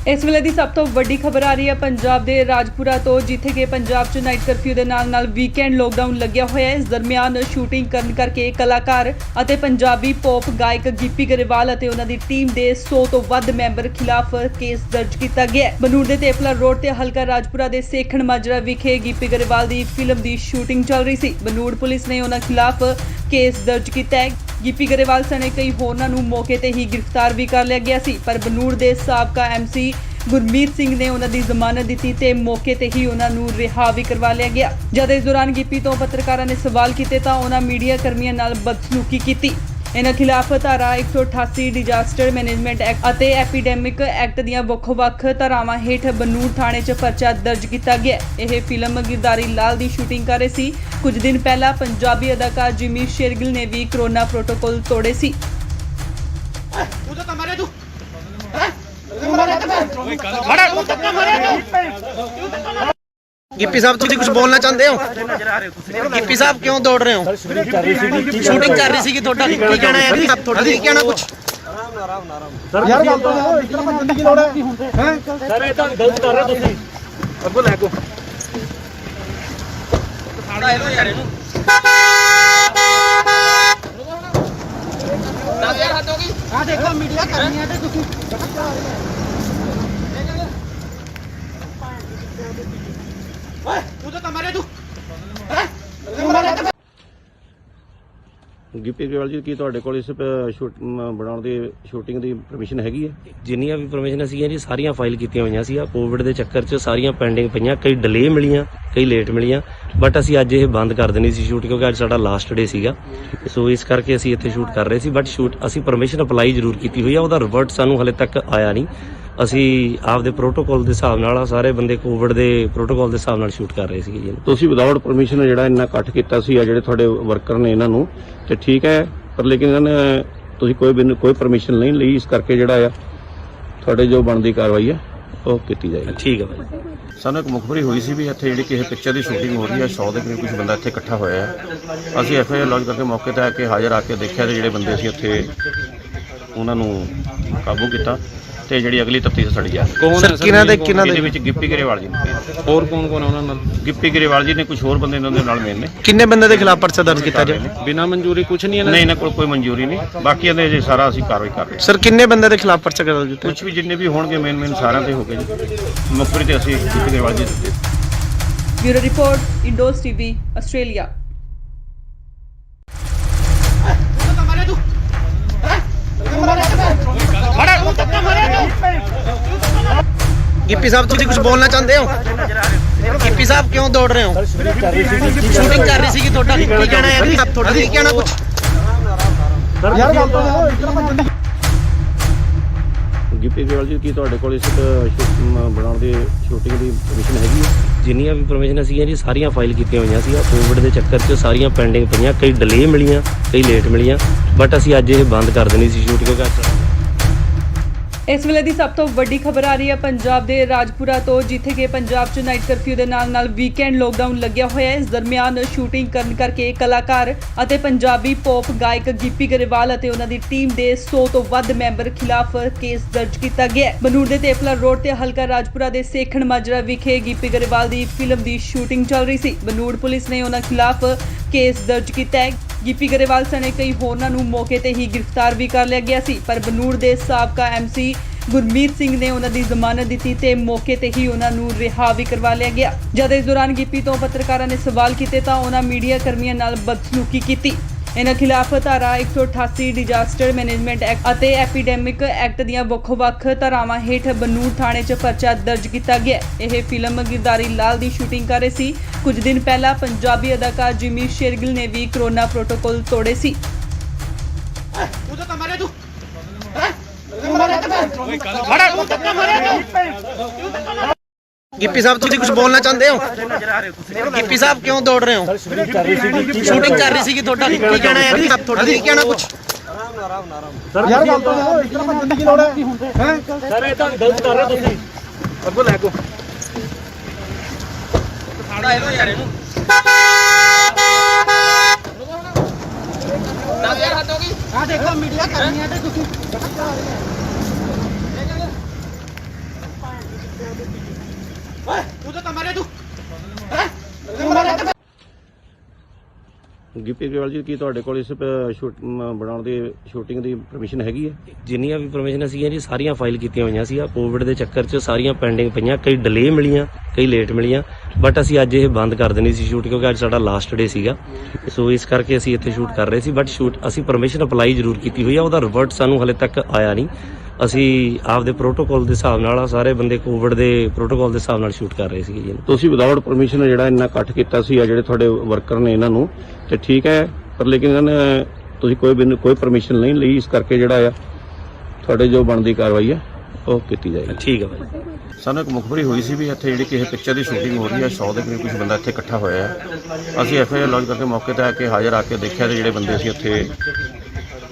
[SPEAKER 4] ਇਸ ਵੇਲੇ ਦੀ ਸਭ ਤੋਂ ਵੱਡੀ ਖਬਰ ਆ ਰਹੀ ਹੈ ਪੰਜਾਬ ਦੇ ਰਾਜਪੁਰਾ ਤੋਂ, ਜਿੱਥੇ ਕਿ ਪੰਜਾਬ 'ਚ ਨਾਈਟ ਕਰਫਿਊ ਦੇ ਨਾਲ ਵੀਕਐਂਡ ਲੋਕਡਾਊਨ ਲੱਗਿਆ ਹੋਇਆ ਹੈ। ਇਸ ਦਰਮਿਆਨ ਸ਼ੂਟਿੰਗ ਕਰਨ ਕਰਕੇ ਕਲਾਕਾਰ ਅਤੇ ਪੰਜਾਬੀ ਪੌਪ ਗਾਇਕ ਗਿੱਪੀ ਗਰੇਵਾਲ ਅਤੇ ਉਹਨਾਂ ਦੀ ਟੀਮ ਦੇ 100 ਤੋਂ ਵੱਧ ਮੈਂਬਰ ਖਿਲਾਫ ਕੇਸ ਦਰਜ ਕੀਤਾ ਗਿਆ ਹੈ। ਬਨੂੜ ਦੇ ਤੇਪਲਾ ਰੋਡ ਤੇ ਹਲਕਾ ਰਾਜਪੁਰਾ ਦੇ ਸੇਖਣ ਮਾਜਰਾ ਵਿਖੇ ਗਿੱਪੀ ਗਰੇਵਾਲ ਦੀ ਫਿਲਮ ਦੀ ਸ਼ੂਟਿੰਗ ਚੱਲ ਰਹੀ ਸੀ। ਬਨੂੜ ਪੁਲਿਸ ਨੇ ਉਹਨਾਂ ਖਿਲਾਫ ਕੇਸ ਦਰਜ ਕੀਤਾ ਹੈ। ਗਿੱਪੀ ਗਰੇਵਾਲ ਸਣੇ ਕਈ ਹੋਰਨਾਂ ਨੂੰ ਮੌਕੇ ਤੇ ਹੀ ਗ੍ਰਿਫਤਾਰ ਵੀ ਕਰ ਲਿਆ ਗਿਆ ਸੀ, ਪਰ ਬਨੂੜ ਦੇ ਸਾਬਕਾ ਐਮਸੀ ਗੁਰਮੀਤ ਸਿੰਘ ਨੇ ਉਹਨਾਂ ਦੀ ਜ਼ਮਾਨਤ ਦਿੱਤੀ ਤੇ ਮੌਕੇ ਤੇ ਹੀ ਉਹਨਾਂ ਨੂੰ ਰਿਹਾ ਵੀ ਕਰਵਾ ਲਿਆ ਗਿਆ। ਜਦ ਇਸ ਦੌਰਾਨ ਗਿੱਪੀ ਤੋਂ ਪੱਤਰਕਾਰਾਂ ਨੇ ਸਵਾਲ ਕੀਤੇ ਤਾਂ ਉਹਨਾਂ ਮੀਡੀਆ ਕਰਮੀਆਂ ਨਾਲ ਬਦਸਲੂਕੀ ਕੀਤੀ। ਇਹਨਾਂ ਖਿਲਾਫ ਧਾਰਾ 188 ਡਿਜ਼ਾਸਟਰ ਮੈਨੇਜਮੈਂਟ ਐਕਟ ਅਤੇ ਐਪੀਡੈਮਿਕ ਐਕਟ ਦੀਆਂ ਵੱਖ-ਵੱਖ ਧਾਰਾਵਾਂ ਹੇਠ ਬਨੂੜ ਥਾਣੇ 'ਚ ਪਰਚਾ ਦਰਜ ਕੀਤਾ ਗਿਆ। ਇਹ ਫਿਲਮ ਗਿਰਦਾਰੀ ਲਾਲ ਦੀ ਸ਼ੂਟਿੰਗ ਕਰ ਰਹੇ ਸੀ। ਕੁਝ ਦਿਨ ਪਹਿਲਾਂ ਪੰਜਾਬੀ ਅਦਾਕਾਰ ਜਿਮੀ ਸ਼ੇਰਗਿਲ ਨੇ ਵੀ ਕੋਰੋਨਾ ਪ੍ਰੋਟੋਕਾਲ ਤੋੜੇ ਸੀ।
[SPEAKER 1] गिप्पी साहब तुम कुछ बोलना चाहते हो? गिप्पी साहब क्यों दौड़ रहे हो? शूटिंग कर रही थी ਤੁਹਾਡਾ ਕੀ ਕਹਿਣਾ ਹੈ? आप ਤੁਹਾਡਾ ਕੀ ਕਹਿਣਾ ਕੁਝ?
[SPEAKER 5] ਯਾਰ ਗੱਲ ਤਾਂ ਇਸ ਤਰ੍ਹਾਂ ਬੰਦਗੀ ਦੀ ਲੋੜ ਹੈ ਸਰ ਇਹ ਤਾਂ ਗਲਤ ਕਰ ਰਹੇ ਹੋ ਤੁਸੀਂ ਅੱਗੋਂ ਲੈ ਕੋ ਸਾੜਾ ਇਹਨੂੰ ਯਾਰ ਇਹਨੂੰ 10000 ਹੱਦ ਹੋ ਗਈ ਆ ਦੇਖੋ ਮੀਡੀਆ ਕਰਨੀ ਹੈ ਤੇ ਤੁਸੀਂ ਓਏ ਤੂੰ ਤਾਂ ਮਾਰੇ ਤੂੰ
[SPEAKER 2] ਗਿੱਪੀ ਗਰੇਵਾਲ ਜੀ ਕੀ ਤੁਹਾਡੇ ਕੋਲ ਇਸ ਬਣਾਉਣ ਦੀ ਸ਼ੂਟਿੰਗ ਦੀ ਪਰਮਿਸ਼ਨ ਹੈਗੀ ਹੈ?
[SPEAKER 3] ਜਿੰਨੀਆਂ ਵੀ ਪਰਮਿਸ਼ਨ ਸੀਗੀਆਂ ਜੀ ਸਾਰੀਆਂ ਫਾਈਲ ਕੀਤੀਆਂ ਹੋਈਆਂ ਸੀ। ਕੋਵਿਡ ਦੇ ਚੱਕਰ 'ਚ ਸਾਰੀਆਂ ਪੈਂਡਿੰਗ ਪਈਆਂ, ਕਈ ਡਿਲੇ ਮਿਲੀਆਂ, ਕਈ ਲੇਟ ਮਿਲੀਆਂ, ਬਟ ਅਸੀਂ ਅੱਜ ਇਹ ਬੰਦ ਕਰ ਦੇਣੀ ਸੀ ਸ਼ੂਟ, ਕਿਉਂਕਿ ਅੱਜ ਸਾਡਾ ਲਾਸਟ ਡੇ ਸੀਗਾ। ਸੋ ਇਸ ਕਰਕੇ ਅਸੀਂ ਇੱਥੇ ਸ਼ੂਟ ਕਰ ਰਹੇ ਸੀ, ਬਟ ਅਸੀਂ ਪਰਮਿਸ਼ਨ ਅਪਲਾਈ ਜ਼ਰੂਰ ਕੀਤੀ ਹੋਈ ਆ, ਉਹਦਾ ਰਿਵਰਟ ਸਾਨੂੰ ਹਲੇ ਤੱਕ ਆਇਆ ਨਹੀਂ। ਅਸੀਂ ਆਪਦੇ ਪ੍ਰੋਟੋਕਾਲ ਦੇ ਹਿਸਾਬ ਨਾਲ ਸਾਰੇ ਬੰਦੇ ਕੋਵਿਡ ਦੇ ਪ੍ਰੋਟੋਕਾਲ ਦੇ ਹਿਸਾਬ ਨਾਲ ਸ਼ੂਟ ਕਰ ਰਹੇ ਸੀਗੇ ਜੀ।
[SPEAKER 2] ਤੁਸੀਂ ਵਿਦਆਊਟ ਪਰਮਿਸ਼ਨ ਜਿਹੜਾ ਇੰਨਾ ਇਕੱਠ ਕੀਤਾ ਸੀ ਆ ਜਿਹੜੇ ਤੁਹਾਡੇ ਵਰਕਰ ਨੇ ਇਹਨਾਂ ਨੂੰ, ਤੇ ਠੀਕ ਹੈ, ਪਰ ਲੇਕਿਨ ਇਹਨਾਂ ਨੇ ਤੁਸੀਂ ਕੋਈ ਪਰਮਿਸ਼ਨ ਨਹੀਂ ਲਈ, ਇਸ ਕਰਕੇ ਜਿਹੜਾ ਆ ਤੁਹਾਡੇ ਜੋ ਬਣਦੀ ਕਾਰਵਾਈ ਹੈ ਉਹ ਕੀਤੀ ਜਾਏਗੀ।
[SPEAKER 3] ਠੀਕ ਹੈ ਭਾਈ।
[SPEAKER 2] ਸਾਨੂੰ ਇੱਕ ਮੁਖਬਰੀ ਹੋਈ ਸੀ ਵੀ ਇੱਥੇ ਜਿਹੜੀ ਕਿਸੇ ਪਿਕਚਰ ਦੀ ਸ਼ੂਟਿੰਗ ਹੋ ਰਹੀ ਹੈ, 100 ਦੇ ਕਰੀਬ ਕੁਝ ਬੰਦਾ ਇੱਥੇ ਇਕੱਠਾ ਹੋਇਆ ਹੈ। ਅਸੀਂ ਐਫਆਈਆਰ ਲੌਂਚ ਕਰਕੇ ਮੌਕੇ ਤੇ ਆ ਕੇ ਹਾਜ਼ਰ ਆ ਕੇ ਦੇਖਿਆ ਤੇ ਜਿਹੜੇ ਬੰਦੇ ਸੀ ਉੱਥੇ ਉਹਨਾਂ ਨੂੰ ਕਾਬੂ ਕੀਤਾ ਤੇ ਜਿਹੜੀ ਅਗਲੀ ਤਫਤੀਸ਼ ਸਾਡੀ ਜਾ ਰਹੀ ਹੈ।
[SPEAKER 6] ਕੌਣ ਹੈ
[SPEAKER 2] ਇਹਦੇ ਵਿੱਚ ਗਿੱਪੀ ਗਰੇਵਾਲ ਜੀ ਨੇ,
[SPEAKER 6] ਹੋਰ ਕੌਣ ਉਹਨਾਂ ਨਾਲ?
[SPEAKER 2] ਗਿੱਪੀ ਗਰੇਵਾਲ ਜੀ ਨੇ, ਕੁਝ ਹੋਰ ਬੰਦੇ ਇਹਨਾਂ ਦੇ ਨਾਲ ਮੇਨ ਨੇ।
[SPEAKER 1] ਕਿੰਨੇ ਬੰਦੇ ਦੇ ਖਿਲਾਫ ਪਰਚਾ ਦਰਜ ਕੀਤਾ ਜਾ?
[SPEAKER 6] ਬਿਨਾਂ ਮਨਜ਼ੂਰੀ ਕੁਝ ਨਹੀਂ
[SPEAKER 2] ਨਹੀਂ, ਇਹਨਾਂ ਕੋਲ ਕੋਈ ਮਨਜ਼ੂਰੀ ਨਹੀਂ। ਬਾਕੀ ਇਹਦੇ ਜੇ ਸਾਰਾ ਅਸੀਂ ਕਾਰਵਾਈ ਕਰ ਰਹੇ ਹਾਂ।
[SPEAKER 1] ਸਰ ਕਿੰਨੇ ਬੰਦੇ ਦੇ ਖਿਲਾਫ ਪਰਚਾ ਦਰਜ ਕੀਤਾ?
[SPEAKER 2] ਕੁਝ ਵੀ ਜਿੰਨੇ ਵੀ ਹੋਣਗੇ ਮੇਨ ਸਾਰਿਆਂ ਤੇ ਹੋ ਗਏ ਜੀ। ਮੁਖਬਰੀ ਤੇ ਅਸੀਂ ਗਿੱਪੀ ਗਰੇਵਾਲ ਜੀ ਦੇ
[SPEAKER 4] bureau report, Indos TV, Australia.
[SPEAKER 1] Gippy sahab तुम कुछ बोलना चाहते हो? गिप्पी साहब क्यों दौड़ रहे हो? शूटिंग कर रही थी ਤੁਹਾਡਾ ਕੀ ਕਹਿਣਾ ਹੈ? आप ਤੁਹਾਡਾ ਕੀ ਕਹਿਣਾ ਕੁਝ?
[SPEAKER 5] ਯਾਰ ਗੱਲ ਤਾਂ ਇਸ ਤਰ੍ਹਾਂ ਬੰਦਗੀ
[SPEAKER 2] ਗਿੱਪੀ ਗਰੇਵਾਲ ਜੀ ਕੀ ਤੁਹਾਡੇ ਕੋਲ ਇਸ ਬਣਾਉਣ ਦੀ ਸ਼ੂਟਿੰਗ ਦੀ ਪਰਮਿਸ਼ਨ ਹੈਗੀ ਹੈ?
[SPEAKER 3] ਜਿੰਨੀਆਂ ਵੀ ਪਰਮਿਸ਼ਨ ਸੀਗੀਆਂ ਜੀ ਸਾਰੀਆਂ ਫਾਈਲ ਕੀਤੀਆਂ ਹੋਈਆਂ ਸੀ। ਕੋਵਿਡ ਦੇ ਚੱਕਰ 'ਚ ਸਾਰੀਆਂ ਪੈਂਡਿੰਗ ਪਈਆਂ, ਕਈ ਡਿਲੇ ਮਿਲੀਆਂ, ਕਈ ਲੇਟ ਮਿਲੀਆਂ, ਬਟ ਅਸੀਂ ਅੱਜ ਇਹ ਬੰਦ ਕਰ ਦੇਣੀ ਸੀ ਸ਼ੂਟ, ਕਿਉਂਕਿ ਅੱਜ
[SPEAKER 4] ਇਸ ਵੇਲੇ ਦੀ ਸਭ ਤੋਂ ਵੱਡੀ ਖਬਰ ਆ ਰਹੀ ਹੈ ਪੰਜਾਬ ਦੇ ਰਾਜਪੁਰਾ ਤੋਂ, ਜਿੱਥੇ ਕਿ ਪੰਜਾਬ 'ਚ ਨਾਈਟ ਕਰਫਿਊ ਦੇ ਨਾਲ ਵੀਕਐਂਡ ਲੋਕਡਾਊਨ ਲੱਗਿਆ ਹੋਇਆ ਹੈ। ਇਸ ਦਰਮਿਆਨ ਸ਼ੂਟਿੰਗ ਕਰਨ ਕਰਕੇ ਕਲਾਕਾਰ ਅਤੇ ਪੰਜਾਬੀ ਪੌਪ ਗਾਇਕ ਗਿੱਪੀ ਗਰੇਵਾਲ ਅਤੇ ਉਹਨਾਂ ਦੀ ਟੀਮ ਦੇ 100 ਤੋਂ ਵੱਧ ਮੈਂਬਰ ਖਿਲਾਫ ਕੇਸ ਦਰਜ ਕੀਤਾ ਗਿਆ ਹੈ। ਬਨੂੜ ਦੇ ਤੇਪਲਾ ਰੋਡ ਤੇ ਹਲਕਾ ਰਾਜਪੁਰਾ ਦੇ ਸੇਖਣ ਮਾਜਰਾ ਵਿਖੇ ਗਿੱਪੀ ਗਰੇਵਾਲ ਦੀ ਫਿਲਮ ਦੀ ਸ਼ੂਟਿੰਗ ਚੱਲ ਰਹੀ ਸੀ। ਬਨੂੜ ਪੁਲਿਸ ਨੇ ਉਹਨਾਂ ਖਿਲਾਫ ਕੇਸ ਦਰਜ ਕੀਤਾ ਹੈ। ਗਿੱਪੀ ਗਰੇਵਾਲ ਸਣੇ ਕਈ ਹੋਰਨਾਂ ਨੂੰ ਮੌਕੇ ਤੇ ਹੀ ਗ੍ਰਿਫਤਾਰ ਵੀ ਕਰ ਲਿਆ ਗਿਆ ਸੀ, ਪਰ ਬਨੂੜ ਦੇ ਸਾਬਕਾ ਐਮਸੀ ਗੁਰਮੀਤ ਸਿੰਘ ਨੇ ਉਹਨਾਂ ਦੀ ਜ਼ਮਾਨਤ ਦਿੱਤੀ ਤੇ ਮੌਕੇ ਤੇ ਹੀ ਉਹਨਾਂ ਨੂੰ ਰਿਹਾ ਵੀ ਕਰਵਾ ਲਿਆ ਗਿਆ। ਜਦ ਇਸ ਦੌਰਾਨ ਗਿੱਪੀ ਤੋਂ ਪੱਤਰਕਾਰਾਂ ਨੇ ਸਵਾਲ ਕੀਤੇ ਤਾਂ ਉਹਨਾਂ ਮੀਡੀਆ ਕਰਮੀਆਂ ਨਾਲ ਬਦਸਲੂਕੀ ਕੀਤੀ। ਇਹਨਾਂ ਖਿਲਾਫ ਧਾਰਾ 188 ਡਿਜ਼ਾਸਟਰ ਮੈਨੇਜਮੈਂਟ ਐਕਟ ਅਤੇ ਐਪੀਡੈਮਿਕ ਐਕਟ ਦੀਆਂ ਵੱਖ-ਵੱਖ ਧਾਰਾਵਾਂ ਹੇਠ ਬਨੂੜ ਥਾਣੇ 'ਚ ਪਰਚਾ ਦਰਜ ਕੀਤਾ ਗਿਆ। ਇਹ ਫਿਲਮ ਗਿਰਦਾਰੀ ਲਾਲ ਦੀ ਸ਼ੂਟਿੰਗ ਕਰ ਰਹੇ ਸੀ। ਕੁਝ ਦਿਨ ਪਹਿਲਾਂ ਪੰਜਾਬੀ ਅਦਾਕਾਰ ਜਿਮੀ ਸ਼ੇਰਗਿਲ ਨੇ ਵੀ ਕੋਰੋਨਾ ਪ੍ਰੋਟੋਕਾਲ ਤੋੜੇ ਸੀ।
[SPEAKER 5] ਤੂੰ ਤਾਂ ਮਾਰੇ ਤੂੰ
[SPEAKER 1] गिप्पी साहब तुम कुछ बोलना चाहते हो? गिप्पी साहब क्यों दौड़ रहे हो? शूटिंग कर रही थी ਤੁਹਾਡਾ ਕੀ ਕਹਿਣਾ ਹੈ? आप ਤੁਹਾਡਾ ਕੀ ਕਹਿਣਾ ਕੁਝ?
[SPEAKER 5] ਯਾਰ ਗੱਲ ਤਾਂ ਇਸ ਤਰ੍ਹਾਂ ਬੰਦਗੀ ਦੀ ਲੋੜ ਹੈ ਸਰ ਇਹ ਤਾਂ ਗਲਤ ਕਰ ਰਹੇ ਹੋ ਤੁਸੀਂ ਅੱਗੋਂ ਲੈ ਕੋ ਸਾੜਾ ਇਹਨੂੰ ਯਾਰ ਇਹਨੂੰ 10000 ਹੱਦ ਹੋ ਗਈ ਆ ਦੇਖੋ ਮੀਡੀਆ ਕਰਨੀ ਹੈ ਤੇ ਤੁਸੀਂ
[SPEAKER 2] ਗਿੱਪੀ ਗਰੇਵਾਲ ਜੀ ਕੀ ਤੁਹਾਡੇ ਕੋਲ ਇਸ ਬਣਾਉਣ ਦੀ ਸ਼ੂਟਿੰਗ ਦੀ ਪਰਮਿਸ਼ਨ ਹੈਗੀ ਹੈ?
[SPEAKER 3] ਜਿੰਨੀਆਂ ਵੀ ਪਰਮਿਸ਼ਨਾਂ ਸੀਗੀਆਂ ਜੀ ਸਾਰੀਆਂ ਫਾਈਲ ਕੀਤੀਆਂ ਹੋਈਆਂ ਸੀ। ਕੋਵਿਡ ਦੇ ਚੱਕਰ 'ਚ ਸਾਰੀਆਂ ਪੈਂਡਿੰਗ ਪਈਆਂ, ਕਈ ਡਿਲੇ ਮਿਲੀਆਂ, ਕਈ ਲੇਟ ਮਿਲੀਆਂ, ਬਟ ਅਸੀਂ ਅੱਜ ਇਹ ਬੰਦ ਕਰ ਦੇਣੀ ਸੀ ਸ਼ੂਟ ਕਿਉਂਕਿ ਅੱਜ ਸਾਡਾ ਲਾਸਟ ਡੇ ਸੀਗਾ। ਸੋ ਇਸ ਕਰਕੇ ਅਸੀਂ ਇੱਥੇ ਸ਼ੂਟ ਕਰ ਰਹੇ ਸੀ, ਬਟ ਸ਼ੂਟ ਅਸੀਂ ਪਰਮਿਸ਼ਨ ਅਪਲਾਈ ਜ਼ਰੂਰ ਕੀਤੀ ਹੋਈ ਆ, ਉਹਦਾ ਰਿਵਰਟ ਸਾਨੂੰ ਹਲੇ ਤੱਕ ਆਇਆ ਨਹੀਂ। ਅਸੀਂ ਆਪਦੇ ਪ੍ਰੋਟੋਕਾਲ ਦੇ ਹਿਸਾਬ ਨਾਲ ਸਾਰੇ ਬੰਦੇ ਕੋਵਿਡ ਦੇ ਪ੍ਰੋਟੋਕਾਲ ਦੇ ਹਿਸਾਬ ਨਾਲ ਸ਼ੂਟ ਕਰ ਰਹੇ ਸੀਗੇ ਜੀ।
[SPEAKER 2] ਤੁਸੀਂ ਵਿਦਆਊਟ ਪਰਮਿਸ਼ਨ ਜਿਹੜਾ ਇੰਨਾ ਇਕੱਠ ਕੀਤਾ ਸੀ ਆ ਜਿਹੜੇ ਤੁਹਾਡੇ ਵਰਕਰ ਨੇ ਇਹਨਾਂ ਨੂੰ, ਤੇ ਠੀਕ ਹੈ, ਪਰ ਲੇਕਿਨ ਇਹਨਾਂ ਨੇ ਤੁਸੀਂ ਕੋਈ ਪਰਮਿਸ਼ਨ ਨਹੀਂ ਲਈ, ਇਸ ਕਰਕੇ ਜਿਹੜਾ ਆ ਤੁਹਾਡੇ ਜੋ ਬਣਦੀ ਕਾਰਵਾਈ ਹੈ ਉਹ ਕੀਤੀ ਜਾਏਗੀ।
[SPEAKER 3] ਠੀਕ ਹੈ ਭਾਈ।
[SPEAKER 2] ਸਾਨੂੰ ਇੱਕ ਮੁਖਬਰੀ ਹੋਈ ਸੀ ਵੀ ਇੱਥੇ ਜਿਹੜੀ ਕਿਸੇ ਪਿਕਚਰ ਦੀ ਸ਼ੂਟਿੰਗ ਹੋ ਰਹੀ ਹੈ, 100 ਦੇ ਕਰੀਬ ਕੁਝ ਬੰਦਾ ਇੱਥੇ ਇਕੱਠਾ ਹੋਇਆ ਹੈ। ਅਸੀਂ ਐਫਆਈਆਰ ਲੌਂਚ ਕਰਕੇ ਮੌਕੇ ਤੇ ਆ ਕੇ ਹਾਜ਼ਰ ਆ ਕੇ ਦੇਖਿਆ ਤੇ ਜਿਹੜੇ ਬੰਦੇ ਸੀ ਉੱਥੇ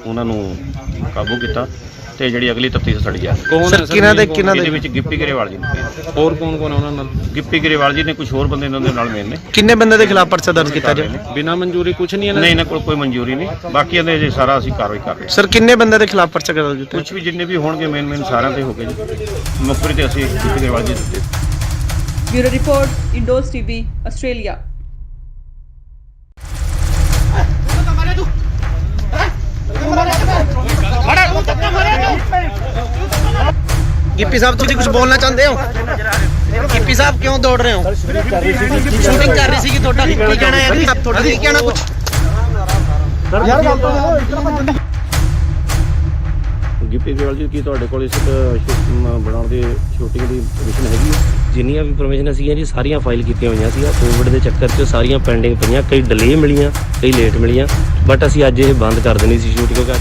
[SPEAKER 2] ਉਹਨਾਂ ਨੂੰ ਕਾਬੂ ਕੀਤਾ ਤੇ ਜਿਹੜੀ ਅਗਲੀ ਤਫਤੀਸ਼ ਸੜੀ ਜਾ
[SPEAKER 6] ਕੌਣ ਹੈ ਸਰ?
[SPEAKER 2] ਇਹਦੇ ਵਿੱਚ ਗਿੱਪੀ ਗਰੇਵਾਲ ਜੀ ਨੇ,
[SPEAKER 6] ਹੋਰ ਕੌਣ ਕੌਣ ਹੈ ਉਹਨਾਂ ਨਾਲ?
[SPEAKER 2] ਗਿੱਪੀ ਗਰੇਵਾਲ ਜੀ ਨੇ, ਕੁਝ ਹੋਰ ਬੰਦੇ ਇਹਨਾਂ ਦੇ ਨਾਲ ਮੇਨ ਨੇ।
[SPEAKER 1] ਕਿੰਨੇ ਬੰਦੇ ਦੇ ਖਿਲਾਫ ਪਰਚਾ ਦਰਜ ਕੀਤਾ ਜੀ?
[SPEAKER 6] ਬਿਨਾਂ ਮਨਜ਼ੂਰੀ ਕੁਝ ਨਹੀਂ ਇਹਨਾਂ
[SPEAKER 2] ਨਹੀਂ, ਇਹਨਾਂ ਕੋਲ ਕੋਈ ਮਨਜ਼ੂਰੀ ਨਹੀਂ, ਬਾਕੀ ਇਹਦੇ ਜੇ ਸਾਰਾ ਅਸੀਂ ਕਾਰਵਾਈ ਕਰ ਰਹੇ ਹਾਂ।
[SPEAKER 1] ਸਰ ਕਿੰਨੇ ਬੰਦੇ ਦੇ ਖਿਲਾਫ ਪਰਚਾ ਦਰਜ ਕੀਤਾ?
[SPEAKER 2] ਕੁਝ ਵੀ ਜਿੰਨੇ ਵੀ ਹੋਣਗੇ ਮੇਨ ਸਾਰਿਆਂ ਤੇ ਹੋ ਗਏ ਜੀ। ਮੁਖਬਰੀ ਤੇ ਅਸੀਂ ਗਿੱਪੀ ਗਰੇਵਾਲ ਜੀ ਦਿੱਤੇ।
[SPEAKER 4] Bureau report, Indos TV, Australia.
[SPEAKER 1] Gippy sahib ਤੁਸੀਂ ਕੁਝ ਬੋਲਣਾ ਚਾਹੁੰਦੇ ਹੋ? ਗਿੱਪੀ ਸਾਹਿਬ ਕਿਉਂ ਦੌੜ ਰਹੇ ਹੋ? ਸ਼ੂਟਿੰਗ ਕਰ ਰਹੀ ਸੀ ਤੁਹਾਡਾ ਕੀ ਕਹਿਣਾ ਹੈ? ਤੁਹਾਡਾ ਕੀ ਕਹਿਣਾ ਕੁਝ?
[SPEAKER 5] ਯਾਰ ਗੱਲ ਤਾਂ ਇਤਨਾ ਬੰਦਾ
[SPEAKER 2] ਗਿੱਪੀ ਗਰੇਵਾਲ ਜੀ ਕੀ ਤੁਹਾਡੇ ਕੋਲ ਇਸ ਬਣਾਉਣ ਦੀ ਸ਼ੂਟਿੰਗ ਦੀ ਪਰਮਿਸ਼ਨ ਹੈਗੀ ਹੈ?
[SPEAKER 3] ਜਿੰਨੀਆਂ ਵੀ ਪਰਮਿਸ਼ਨਾਂ ਸੀਗੀਆਂ ਜੀ ਸਾਰੀਆਂ ਫਾਈਲ ਕੀਤੀਆਂ ਹੋਈਆਂ ਸੀ। ਕੋਵਿਡ ਦੇ ਚੱਕਰ 'ਚ ਸਾਰੀਆਂ ਪੈਂਡਿੰਗ ਪਈਆਂ, ਕਈ ਡਿਲੇ ਮਿਲੀਆਂ, ਕਈ ਲੇਟ ਮਿਲੀਆਂ, ਬਟ ਅਸੀਂ ਅੱਜ ਇਹ ਬੰਦ ਕਰ ਦੇਣੀ ਸੀ ਸ਼ੂਟ ਕਿਉਂਕਿ ਅੱਜ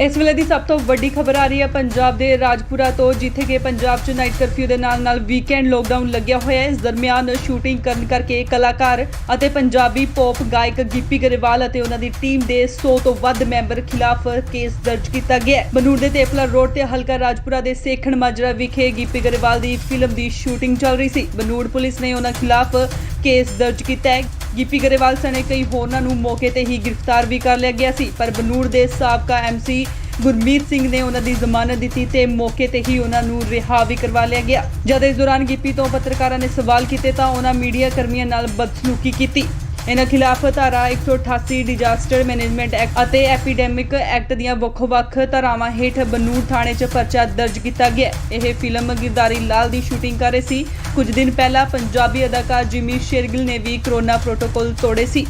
[SPEAKER 4] ਇਸ ਵੇਲੇ ਦੀ ਸਭ ਤੋਂ ਵੱਡੀ ਖਬਰ ਆ ਰਹੀ ਹੈ ਪੰਜਾਬ ਦੇ ਰਾਜਪੁਰਾ ਤੋਂ, ਜਿੱਥੇ ਕਿ ਪੰਜਾਬ 'ਚ ਨਾਈਟ ਕਰਫਿਊ ਦੇ ਨਾਲ ਵੀਕਐਂਡ ਲੋਕਡਾਊਨ ਲੱਗਿਆ ਹੋਇਆ ਹੈ। ਇਸ ਦਰਮਿਆਨ ਸ਼ੂਟਿੰਗ ਕਰਨ ਕਰਕੇ ਕਲਾਕਾਰ ਅਤੇ ਪੰਜਾਬੀ ਪੌਪ ਗਾਇਕ ਗਿੱਪੀ ਗਰੇਵਾਲ ਅਤੇ ਉਹਨਾਂ ਦੀ ਟੀਮ ਦੇ 100 ਤੋਂ ਵੱਧ ਮੈਂਬਰ ਖਿਲਾਫ ਕੇਸ ਦਰਜ ਕੀਤਾ ਗਿਆ ਹੈ। ਬਨੂੜ ਦੇ ਤੇਪਲਾ ਰੋਡ ਤੇ ਹਲਕਾ ਰਾਜਪੁਰਾ ਦੇ ਸੇਖਣ ਮਾਜਰਾ ਵਿਖੇ ਗਿੱਪੀ ਗਰੇਵਾਲ ਦੀ ਫਿਲਮ ਦੀ ਸ਼ੂਟਿੰਗ ਚੱਲ ਰਹੀ ਸੀ। ਬਨੂੜ ਪੁਲਿਸ ਨੇ ਉਹਨਾਂ ਖਿਲਾਫ ਕੇਸ ਦਰਜ ਕੀਤਾ ਹੈ। ਗਿੱਪੀ ਗਰੇਵਾਲ ਸਣੇ ਕਈ ਹੋਰਨਾਂ ਨੂੰ ਮੌਕੇ ਤੇ ਹੀ ਗ੍ਰਿਫਤਾਰ ਵੀ ਕਰ ਲਿਆ ਗਿਆ ਸੀ, ਪਰ ਬਨੂੜ ਦੇ ਸਾਬਕਾ ਐਮਸੀ ਗੁਰਮੀਤ ਸਿੰਘ ਨੇ ਉਹਨਾਂ ਦੀ ਜ਼ਮਾਨਤ ਦਿੱਤੀ ਤੇ ਮੌਕੇ ਤੇ ਹੀ ਉਹਨਾਂ ਨੂੰ ਰਿਹਾ ਵੀ ਕਰਵਾ ਲਿਆ ਗਿਆ। ਜਦ ਇਸ ਦੌਰਾਨ ਗਿੱਪੀ ਤੋਂ ਪੱਤਰਕਾਰਾਂ ਨੇ ਸਵਾਲ ਕੀਤੇ ਤਾਂ ਉਹਨਾਂ ਮੀਡੀਆ ਕਰਮੀਆਂ ਨਾਲ ਬਦਸਲੂਕੀ ਕੀਤੀ। ਇਹਨਾਂ ਖਿਲਾਫ ਧਾਰਾ 188 ਡਿਜ਼ਾਸਟਰ ਮੈਨੇਜਮੈਂਟ ਐਕਟ ਅਤੇ ਐਪੀਡੈਮਿਕ ਐਕਟ ਦੀਆਂ ਵੱਖ-ਵੱਖ ਧਾਰਾਵਾਂ ਹੇਠ ਬਨੂੜ ਥਾਣੇ 'ਚ ਪਰਚਾ ਦਰਜ ਕੀਤਾ ਗਿਆ। ਇਹ ਫਿਲਮ ਗਿਰਦਾਰੀ ਲਾਲ ਦੀ ਸ਼ੂਟਿੰਗ ਕਰ ਰਹੇ ਸੀ। ਕੁਝ ਦਿਨ ਪਹਿਲਾਂ ਪੰਜਾਬੀ ਅਦਾਕਾਰ ਜਿਮੀ ਸ਼ੇਰਗਿਲ ਨੇ ਵੀ ਕਰੋਨਾ ਪ੍ਰੋਟੋਕਾਲ ਤੋੜੇ ਸੀ।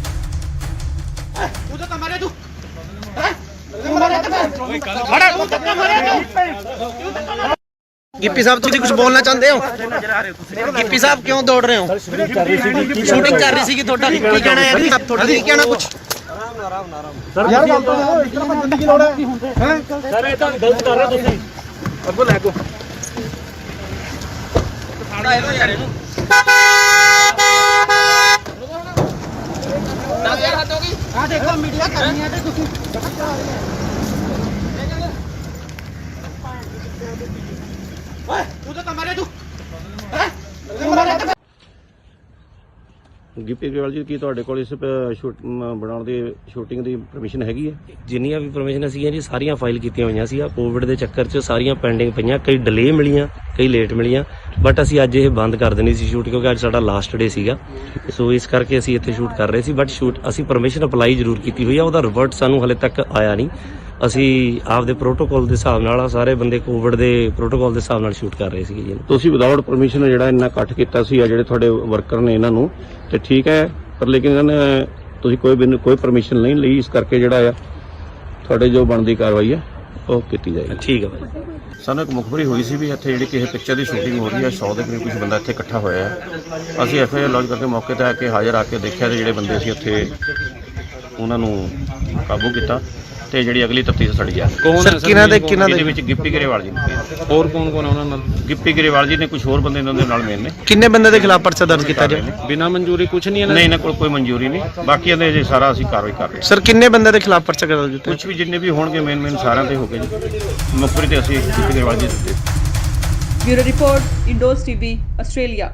[SPEAKER 1] ਗਿੱਪੀ ਸਾਹਿਬ ਤੁਸੀਂ ਕੁਝ ਬੋਲਣਾ ਚਾਹੁੰਦੇ ਹੋ? ਗਿੱਪੀ ਸਾਹਿਬ ਕਿਉਂ ਦੌੜ ਰਹੇ ਹੋ? ਸ਼ੂਟਿੰਗ ਕਰ ਰਹੀ ਸੀ ਤੁਹਾਡਾ ਕੀ ਕਹਿਣਾ ਹੈ? ਤੁਹਾਡਾ ਕੀ ਕਹਿਣਾ ਕੁਝ?
[SPEAKER 5] ਯਾਰ ਗੱਲ ਤਾਂ ਇਤਨਾ ਬੰਦੇ ਦੀ ਲੋੜ ਹੈ? ਸਰ ਇਹ ਤਾਂ ਗਲਤ ਕਰ ਰਹੇ ਤੁਸੀਂ। ਅੱਗੋਂ ਲੈ ਕੋ ਸਾਡਾ ਇਹੋ ਯਾਰ ਇਹਨੂੰ ਆ ਦੇਖੋ ਮੀਡੀਆ ਕਰਨੀ ਹੈ ਤੇ ਤੁਸੀਂ ਓਏ ਤੂੰ ਤਾਂ ਮਾਰੇ ਤੂੰ
[SPEAKER 2] ਗਿੱਪੀ ਗਰੇਵਾਲ ਜੀ ਕੀ ਤੁਹਾਡੇ ਕੋਲ ਇਸ ਬਣਾਉਣ ਦੀ ਸ਼ੂਟਿੰਗ ਦੀ ਪਰਮਿਸ਼ਨ ਹੈਗੀ ਹੈ?
[SPEAKER 3] ਜਿੰਨੀਆਂ ਵੀ ਪਰਮਿਸ਼ਨਾਂ ਸੀਗੀਆਂ ਜੀ ਸਾਰੀਆਂ ਫਾਈਲ ਕੀਤੀਆਂ ਹੋਈਆਂ ਸੀ। ਕੋਵਿਡ ਦੇ ਚੱਕਰ 'ਚ ਸਾਰੀਆਂ ਪੈਂਡਿੰਗ ਪਈਆਂ, ਕਈ ਡਿਲੇ ਮਿਲੀਆਂ, ਕਈ ਲੇਟ ਮਿਲੀਆਂ, ਬਟ ਅਸੀਂ ਅੱਜ ਇਹ ਬੰਦ ਕਰ ਦੇਣੀ ਸੀ ਸ਼ੂਟ ਕਿਉਂਕਿ ਅੱਜ ਸਾਡਾ ਲਾਸਟ ਡੇ ਸੀਗਾ। ਸੋ ਇਸ ਕਰਕੇ ਅਸੀਂ ਇੱਥੇ ਸ਼ੂਟ ਕਰ ਰਹੇ ਸੀ, ਬਟ ਸ਼ੂਟ ਅਸੀਂ ਪਰਮਿਸ਼ਨ ਅਪਲਾਈ ਜ਼ਰੂਰ ਕੀਤੀ ਹੋਈ ਆ, ਉਹਦਾ ਰਿਵਰਟ ਸਾਨੂੰ ਹਲੇ ਤੱਕ ਆਇਆ ਨਹੀਂ। ਅਸੀਂ ਆਪਦੇ ਪ੍ਰੋਟੋਕਾਲ ਦੇ ਹਿਸਾਬ ਨਾਲ ਸਾਰੇ ਬੰਦੇ ਕੋਵਿਡ ਦੇ ਪ੍ਰੋਟੋਕਾਲ ਦੇ ਹਿਸਾਬ ਨਾਲ ਸ਼ੂਟ ਕਰ ਰਹੇ ਸੀਗੇ ਜੀ।
[SPEAKER 2] ਤੁਸੀਂ ਵਿਦਆਊਟ ਪਰਮਿਸ਼ਨ ਜਿਹੜਾ ਇੰਨਾ ਇਕੱਠ ਕੀਤਾ ਸੀ ਆ ਜਿਹੜੇ ਤੁਹਾਡੇ ਵਰਕਰ ਨੇ ਇਹਨਾਂ ਨੂੰ, ਤੇ ਠੀਕ ਹੈ, ਪਰ ਲੇਕਿਨ ਇਹਨਾਂ ਨੇ ਤੁਸੀਂ ਕੋਈ ਪਰਮਿਸ਼ਨ ਨਹੀਂ ਲਈ, ਇਸ ਕਰਕੇ ਜਿਹੜਾ ਆ ਤੁਹਾਡੇ ਜੋ ਬਣਦੀ ਕਾਰਵਾਈ ਹੈ ਉਹ ਕੀਤੀ ਜਾਏਗੀ।
[SPEAKER 3] ਠੀਕ ਹੈ ਭਾਈ।
[SPEAKER 2] ਸਾਨੂੰ ਇੱਕ ਮੁਖਬਰੀ ਹੋਈ ਸੀ ਵੀ ਇੱਥੇ ਜਿਹੜੀ ਕਿਸੇ ਪਿਕਚਰ ਦੀ ਸ਼ੂਟਿੰਗ ਹੋ ਰਹੀ ਹੈ, 100 ਦੇ ਕਰੀਬ ਕੁਝ ਬੰਦਾ ਇੱਥੇ ਇਕੱਠਾ ਹੋਇਆ ਹੈ। ਅਸੀਂ ਐਫਆਈਆਰ ਲੌਂਚ ਕਰਕੇ ਮੌਕੇ ਤੇ ਆ ਕੇ ਹਾਜ਼ਰ ਆ ਕੇ ਦੇਖਿਆ ਤੇ ਜਿਹੜੇ ਬੰਦੇ ਸੀ ਉੱਥੇ ਉਹਨਾਂ ਨੂੰ ਕਾਬੂ ਕੀਤਾ ਤੇ ਜਿਹੜੀ ਅਗਲੀ ਤਫਤੀਸ਼ ਸੜੀ ਜਾ
[SPEAKER 6] ਕੌਣ ਹੈ ਸਰ?
[SPEAKER 2] ਇਹਦੇ ਵਿੱਚ ਗਿੱਪੀ ਗਰੇਵਾਲ ਜੀ ਨੇ,
[SPEAKER 6] ਹੋਰ ਕੌਣ ਕੌਣ ਹੈ ਉਹਨਾਂ ਨਾਲ?
[SPEAKER 2] ਗਿੱਪੀ ਗਰੇਵਾਲ ਜੀ ਨੇ, ਕੁਝ ਹੋਰ ਬੰਦੇ ਇਹਨਾਂ ਦੇ ਨਾਲ ਮੇਨ ਨੇ।
[SPEAKER 1] ਕਿੰਨੇ ਬੰਦੇ ਦੇ ਖਿਲਾਫ ਪਰਚਾ ਦਰਜ ਕੀਤਾ ਜੀ?
[SPEAKER 6] ਬਿਨਾਂ ਮਨਜ਼ੂਰੀ ਕੁਝ ਨਹੀਂ ਇਹਨਾਂ
[SPEAKER 2] ਨਹੀਂ, ਇਹਨਾਂ ਕੋਲ ਕੋਈ ਮਨਜ਼ੂਰੀ ਨਹੀਂ, ਬਾਕੀ ਇਹਦੇ ਜੇ ਸਾਰਾ ਅਸੀਂ ਕਾਰਵਾਈ ਕਰ ਰਹੇ ਹਾਂ।
[SPEAKER 1] ਸਰ ਕਿੰਨੇ ਬੰਦੇ ਦੇ ਖਿਲਾਫ ਪਰਚਾ ਦਰਜ ਕੀਤਾ?
[SPEAKER 2] ਕੁਝ ਵੀ ਜਿੰਨੇ ਵੀ ਹੋਣਗੇ ਮੇਨ ਸਾਰਿਆਂ ਤੇ ਹੋ ਗਏ ਜੀ। ਮੁਖਬਰੀ ਤੇ ਅਸੀਂ ਗਿੱਪੀ ਗਰੇਵਾਲ ਜੀ ਦਿੱਤੇ।
[SPEAKER 4] Bureau report, Indos TV, Australia.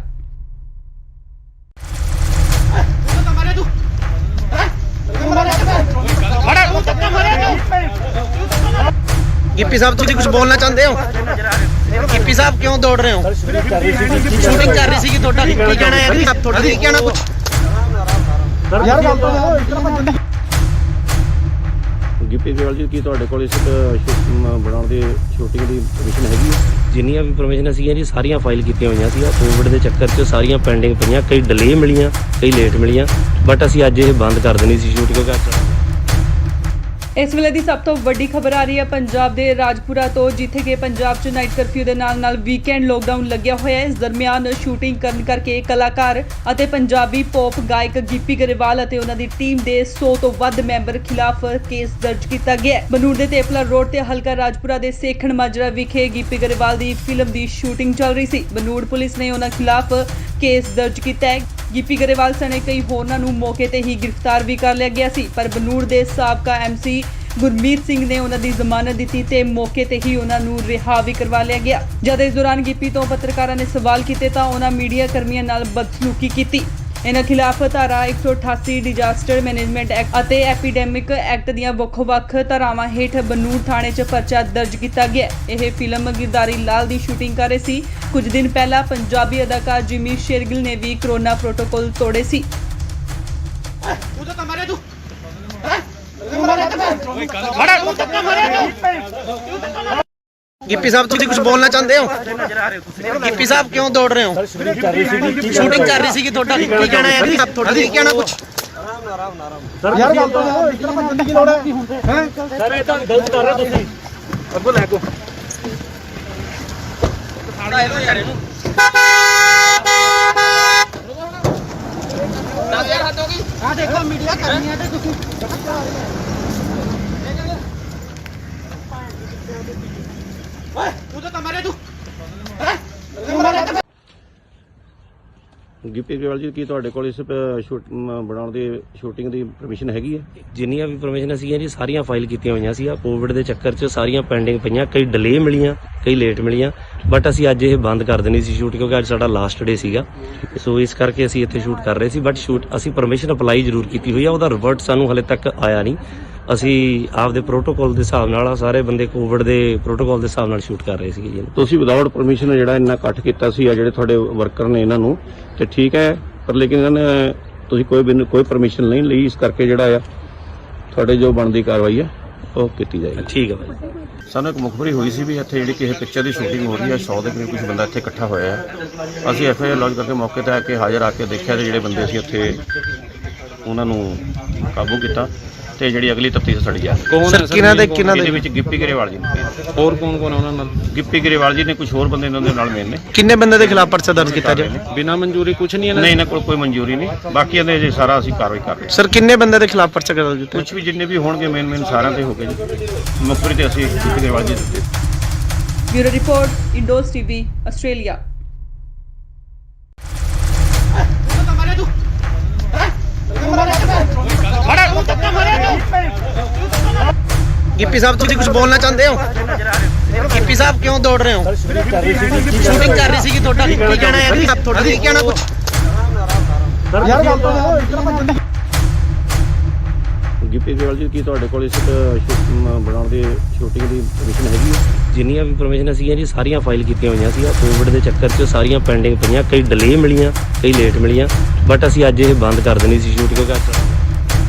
[SPEAKER 1] Gippy sahib ਤੁਸੀਂ ਕੁਝ ਬੋਲਣਾ ਚਾਹੁੰਦੇ ਹੋ? ਗਿੱਪੀ ਗਿੱਪੀ ਸਾਹਿਬ ਕਿਉਂ ਦੌੜ ਰਹੇ ਹੋ? ਸ਼ੂਟਿੰਗ ਕਰ ਰਹੀ ਸੀ ਤੁਹਾਡਾ ਕੀ ਕਹਿਣਾ ਹੈ ਜੀ? ਤੁਹਾਡਾ ਕੀ ਕਹਿਣਾ ਕੁਝ?
[SPEAKER 5] ਯਾਰ ਗੱਲ ਤਾਂ ਇਸ ਤਰ੍ਹਾਂ
[SPEAKER 2] ਗਿੱਪੀ ਗਰੇਵਾਲ ਜੀ ਕੀ ਤੁਹਾਡੇ ਕੋਲ ਇਸ ਬਣਾਉਣ ਦੀ ਸ਼ੂਟਿੰਗ ਦੀ ਪਰਮਿਸ਼ਨ ਹੈਗੀ ਹੈ?
[SPEAKER 3] ਜਿੰਨੀਆਂ ਵੀ ਪਰਮਿਸ਼ਨ ਸੀਗੀਆਂ ਜੀ ਸਾਰੀਆਂ ਫਾਈਲ ਕੀਤੀਆਂ ਹੋਈਆਂ ਸੀ। ਕੋਵਿਡ ਦੇ ਚੱਕਰ 'ਚ ਸਾਰੀਆਂ ਪੈਂਡਿੰਗ ਪਈਆਂ, ਕਈ ਡਿਲੇ ਮਿਲੀਆਂ, ਕਈ ਲੇਟ ਮਿਲੀਆਂ, ਬਟ ਅਸੀਂ ਅੱਜ ਇਹ ਬੰਦ ਕਰ ਦੇਣੀ ਸੀ ਸ਼ੂਟ ਕਿਉਂਕਿ
[SPEAKER 4] ਇਸ ਵੇਲੇ ਦੀ ਸਭ ਤੋਂ ਵੱਡੀ ਖਬਰ ਆ ਰਹੀ ਹੈ ਪੰਜਾਬ ਦੇ ਰਾਜਪੁਰਾ ਤੋਂ, ਜਿੱਥੇ ਕਿ ਪੰਜਾਬ 'ਚ ਨਾਈਟ ਕਰਫਿਊ ਦੇ ਨਾਲ ਵੀਕਐਂਡ ਲੋਕਡਾਊਨ ਲੱਗਿਆ ਹੋਇਆ ਹੈ। ਇਸ ਦਰਮਿਆਨ ਸ਼ੂਟਿੰਗ ਕਰਨ ਕਰਕੇ ਕਲਾਕਾਰ ਅਤੇ ਪੰਜਾਬੀ ਪੌਪ ਗਾਇਕ ਗਿੱਪੀ ਗਰੇਵਾਲ ਅਤੇ ਉਹਨਾਂ ਦੀ ਟੀਮ ਦੇ 100 ਤੋਂ ਵੱਧ ਮੈਂਬਰ ਖਿਲਾਫ ਕੇਸ ਦਰਜ ਕੀਤਾ ਗਿਆ ਹੈ। ਬਨੂੜ ਦੇ ਤੇਪਲਾ ਰੋਡ ਤੇ ਹਲਕਾ ਰਾਜਪੁਰਾ ਦੇ ਸੇਖਣ ਮਾਜਰਾ ਵਿਖੇ ਗਿੱਪੀ ਗਰੇਵਾਲ ਦੀ ਫਿਲਮ ਦੀ ਸ਼ੂਟਿੰਗ ਚੱਲ ਰਹੀ ਸੀ। ਬਨੂੜ ਪੁਲਿਸ ਨੇ ਉਹਨਾਂ ਖਿਲਾਫ ਕੇਸ ਦਰਜ ਕੀਤਾ ਹੈ। ਗਿੱਪੀ ਗਰੇਵਾਲ ਸਣੇ ਕਈ ਹੋਰਨਾਂ ਨੂੰ ਮੌਕੇ ਤੇ ਹੀ ਗ੍ਰਿਫਤਾਰ ਵੀ ਕਰ ਲਿਆ ਗਿਆ ਸੀ, ਪਰ ਬਨੂੜ ਦੇ ਸਾਬਕਾ ਐਮਸੀ ਗੁਰਮੀਤ ਸਿੰਘ ਨੇ ਉਹਨਾਂ ਦੀ ਜ਼ਮਾਨਤ ਦਿੱਤੀ ਤੇ ਮੌਕੇ ਤੇ ਹੀ ਉਹਨਾਂ ਨੂੰ ਰਿਹਾ ਵੀ ਕਰਵਾ ਲਿਆ ਗਿਆ। ਜਦ ਇਸ ਦੌਰਾਨ ਗਿੱਪੀ ਤੋਂ ਪੱਤਰਕਾਰਾਂ ਨੇ ਸਵਾਲ ਕੀਤੇ ਤਾਂ ਉਹਨਾਂ ਮੀਡੀਆ ਕਰਮੀਆਂ ਨਾਲ ਬਦਸਲੂਕੀ ਕੀਤੀ। ਇਹਨਾਂ ਖਿਲਾਫ ਧਾਰਾ 188 ਡਿਜ਼ਾਸਟਰ ਮੈਨੇਜਮੈਂਟ ਐਕਟ ਅਤੇ ਐਪੀਡੈਮਿਕ ਐਕਟ ਦੀਆਂ ਵੱਖ-ਵੱਖ ਧਾਰਾਵਾਂ ਹੇਠ ਬਨੂੜ ਥਾਣੇ 'ਚ ਪਰਚਾ ਦਰਜ ਕੀਤਾ ਗਿਆ। ਇਹ ਫਿਲਮ ਗਿਰਦਾਰੀ ਲਾਲ ਦੀ ਸ਼ੂਟਿੰਗ ਕਰ ਰਹੀ ਸੀ। ਕੁਝ ਦਿਨ ਪਹਿਲਾਂ ਪੰਜਾਬੀ ਅਦਾਕਾਰ ਜਿਮੀ ਸ਼ੇਰਗਿਲ ਨੇ ਵੀ ਕੋਰੋਨਾ ਪ੍ਰੋਟੋਕਾਲ ਤੋੜੇ ਸੀ।
[SPEAKER 1] ਗਿੱਪੀ ਸਾਹਿਬ ਤੁਸੀਂ ਕੁਝ ਬੋਲਣਾ ਚਾਹੁੰਦੇ ਹੋ? ਗਿੱਪੀ ਸਾਹਿਬ ਕਿਉਂ ਦੌੜ ਰਹੇ ਹੋ? ਸ਼ੂਟਿੰਗ ਕਰ ਰਹੀ ਸੀ ਤੁਹਾਡਾ ਕੀ ਕਹਿਣਾ ਹੈ ਜੀ? ਤੁਹਾਡਾ ਕੀ ਕਹਿਣਾ ਕੁਝ?
[SPEAKER 5] ਯਾਰ ਗੱਲ ਤਾਂ ਇਸ ਤਰ੍ਹਾਂ ਭੱਜਣ ਦੀ ਲੋੜ ਹੈ? ਸਰ ਇਹ ਤਾਂ ਗਲਤ ਕਰ ਰਹੇ ਤੁਸੀਂ। ਅੱਗੋਂ ਲੈ ਕੋ ਆ ਦੇਖੋ ਮੀਡੀਆ ਕਰਨੀ ਹੈ ਤੇ ਤੁਸੀਂ ਓਏ ਤੂੰ ਤਾਂ ਮਾਰੇ ਤੂੰ
[SPEAKER 2] ਗਿੱਪੀ ਗਰੇਵਾਲ ਜੀ ਕੀ ਤੁਹਾਡੇ ਕੋਲ ਇਸ ਬਣਾਉਣ ਦੀ ਸ਼ੂਟਿੰਗ ਦੀ ਪਰਮਿਸ਼ਨ ਹੈਗੀ ਹੈ?
[SPEAKER 3] ਜਿੰਨੀਆਂ ਵੀ ਪਰਮਿਸ਼ਨ ਸੀਗੀਆਂ ਜੀ ਸਾਰੀਆਂ ਫਾਈਲ ਕੀਤੀਆਂ ਹੋਈਆਂ ਸੀ। ਕੋਵਿਡ ਦੇ ਚੱਕਰ 'ਚ ਸਾਰੀਆਂ ਪੈਂਡਿੰਗ ਪਈਆਂ, ਕਈ ਡਿਲੇ ਮਿਲੀਆਂ, ਕਈ ਲੇਟ ਮਿਲੀਆਂ, ਬਟ ਅਸੀਂ ਅੱਜ ਇਹ ਬੰਦ ਕਰ ਦੇਣੀ ਸੀ ਸ਼ੂਟ ਕਿਉਂਕਿ ਅੱਜ ਸਾਡਾ ਲਾਸਟ ਡੇ ਸੀਗਾ। ਸੋ ਇਸ ਕਰਕੇ ਅਸੀਂ ਇੱਥੇ ਸ਼ੂਟ ਕਰ ਰਹੇ ਸੀ, ਬਟ ਅਸੀਂ ਪਰਮਿਸ਼ਨ ਅਪਲਾਈ ਜ਼ਰੂਰ ਕੀਤੀ ਹੋਈ ਆ, ਉਹਦਾ ਰਿਵਰਟ ਸਾਨੂੰ ਹਲੇ ਤੱਕ ਆਇਆ ਨਹੀਂ। ਅਸੀਂ ਆਪਦੇ ਪ੍ਰੋਟੋਕਾਲ ਦੇ ਹਿਸਾਬ ਨਾਲ ਸਾਰੇ ਬੰਦੇ ਕੋਵਿਡ ਦੇ ਪ੍ਰੋਟੋਕਾਲ ਦੇ ਹਿਸਾਬ ਨਾਲ ਸ਼ੂਟ ਕਰ ਰਹੇ ਸੀਗੇ ਜੀ।
[SPEAKER 2] ਤੁਸੀਂ ਵਿਦਆਊਟ ਪਰਮਿਸ਼ਨ ਜਿਹੜਾ ਇੰਨਾ ਇਕੱਠ ਕੀਤਾ ਸੀ ਆ ਜਿਹੜੇ ਤੁਹਾਡੇ ਵਰਕਰ ਨੇ ਇਹਨਾਂ ਨੂੰ, ਤੇ ਠੀਕ ਹੈ, ਪਰ ਲੇਕਿਨ ਇਹਨਾਂ ਨੇ ਤੁਸੀਂ ਕੋਈ ਪਰਮਿਸ਼ਨ ਨਹੀਂ ਲਈ, ਇਸ ਕਰਕੇ ਜਿਹੜਾ ਆ ਤੁਹਾਡੇ ਜੋ ਬਣਦੀ ਕਾਰਵਾਈ ਹੈ ਉਹ ਕੀਤੀ ਜਾਏਗੀ।
[SPEAKER 3] ਠੀਕ ਹੈ ਭਾਈ।
[SPEAKER 2] ਸਾਨੂੰ ਇੱਕ ਮੁਖਬਰੀ ਹੋਈ ਸੀ ਵੀ ਇੱਥੇ ਜਿਹੜੀ ਕਿਸੇ ਪਿਕਚਰ ਦੀ ਸ਼ੂਟਿੰਗ ਹੋ ਰਹੀ ਹੈ, 100 ਦੇ ਕਰੀਬ ਕੁਝ ਬੰਦਾ ਇੱਥੇ ਇਕੱਠਾ ਹੋਇਆ ਹੈ। ਅਸੀਂ ਐਫਆਈਆਰ ਲੌਂਚ ਕਰਕੇ ਮੌਕੇ ਤੇ ਆ ਕੇ ਹਾਜ਼ਰ ਆ ਕੇ ਦੇਖਿਆ ਤੇ ਜਿਹੜੇ ਬੰਦੇ ਸੀ ਉੱਥੇ ਉਹਨਾਂ ਨੂੰ ਕਾਬੂ ਕੀਤਾ ਤੇ ਜਿਹੜੀ ਅਗਲੀ ਤਫਤੀਸ਼ ਸੜੀ ਆ।
[SPEAKER 6] ਕੌਣ ਹੈ ਸਰ?
[SPEAKER 2] ਇਹਦੇ ਵਿੱਚ ਗਿੱਪੀ ਗਰੇਵਾਲ ਜੀ ਨੇ,
[SPEAKER 6] ਹੋਰ ਕੌਣ ਕੌਣ ਹੈ ਉਹਨਾਂ ਨਾਲ?
[SPEAKER 2] ਗਿੱਪੀ ਗਰੇਵਾਲ ਜੀ ਨੇ, ਕੁਝ ਹੋਰ ਬੰਦੇ ਇਹਨਾਂ ਦੇ ਨਾਲ ਮੇਨ ਨੇ।
[SPEAKER 1] ਕਿੰਨੇ ਬੰਦੇ ਦੇ ਖਿਲਾਫ ਪਰਚਾ ਦਰਜ ਕੀਤਾ ਜੀ?
[SPEAKER 6] ਬਿਨਾਂ ਮਨਜ਼ੂਰੀ ਕੁਝ ਨਹੀਂ ਹੈ?
[SPEAKER 2] ਨਹੀਂ, ਇਹਨਾਂ ਕੋਲ ਕੋਈ ਮਨਜ਼ੂਰੀ ਨਹੀਂ, ਬਾਕੀ ਇਹਦੇ ਜੇ ਸਾਰਾ ਅਸੀਂ ਕਾਰਵਾਈ ਕਰ ਰਹੇ ਹਾਂ।
[SPEAKER 1] ਸਰ ਕਿੰਨੇ ਬੰਦੇ ਦੇ ਖਿਲਾਫ ਪਰਚਾ ਦਰਜ ਕੀਤਾ?
[SPEAKER 2] ਕੁਝ ਵੀ ਜਿੰਨੇ ਵੀ ਹੋਣਗੇ ਮੇਨ ਸਾਰਿਆਂ ਤੇ ਹੋ ਗਏ ਜੀ। ਮੁਖਬਰੀ ਤੇ ਅਸੀਂ ਗਿੱਪੀ ਗਰੇਵਾਲ ਜੀ ਦਿੱਤੇ।
[SPEAKER 4] Bureau report, Indos TV, Australia.
[SPEAKER 1] Gippy sahib ਤੁਸੀਂ ਕੁਝ ਬੋਲਣਾ ਚਾਹੁੰਦੇ ਹੋ? ਗਿੱਪੀ ਸਾਹਿਬ ਕਿਉਂ ਦੌੜ ਰਹੇ ਹੋ? ਸ਼ੂਟਿੰਗ ਕਰ ਰਹੀ ਸੀ ਤੁਹਾਡਾ ਕੀ ਕਹਿਣਾ ਹੈ ਜੀ? ਤੁਹਾਡਾ ਕੀ ਕਹਿਣਾ ਕੁਝ?
[SPEAKER 5] ਯਾਰ ਗੱਲ ਤਾਂ ਇਸ ਤਰ੍ਹਾਂ ਭੱਜਣ ਦੀ
[SPEAKER 2] ਗਿੱਪੀ ਗਰੇਵਾਲ ਜੀ ਕੀ ਤੁਹਾਡੇ ਕੋਲ ਇਸ ਬਣਾਉਣ ਦੀ ਸ਼ੂਟਿੰਗ ਦੀ ਪਰਮਿਸ਼ਨ ਹੈਗੀ ਹੈ?
[SPEAKER 3] ਜਿੰਨੀਆਂ ਵੀ ਪਰਮਿਸ਼ਨ ਸੀਗੀਆਂ ਜੀ ਸਾਰੀਆਂ ਫਾਈਲ ਕੀਤੀਆਂ ਹੋਈਆਂ ਸੀ। ਕੋਵਿਡ ਦੇ ਚੱਕਰ 'ਚ ਸਾਰੀਆਂ ਪੈਂਡਿੰਗ ਪਈਆਂ, ਕਈ ਡਿਲੇ ਮਿਲੀਆਂ, ਕਈ ਲੇਟ ਮਿਲੀਆਂ, ਬਟ ਅਸੀਂ ਅੱਜ ਇਹ ਬੰਦ ਕਰ ਦੇਣੀ ਸੀ ਸ਼ੂਟ ਕਿਉਂਕਿ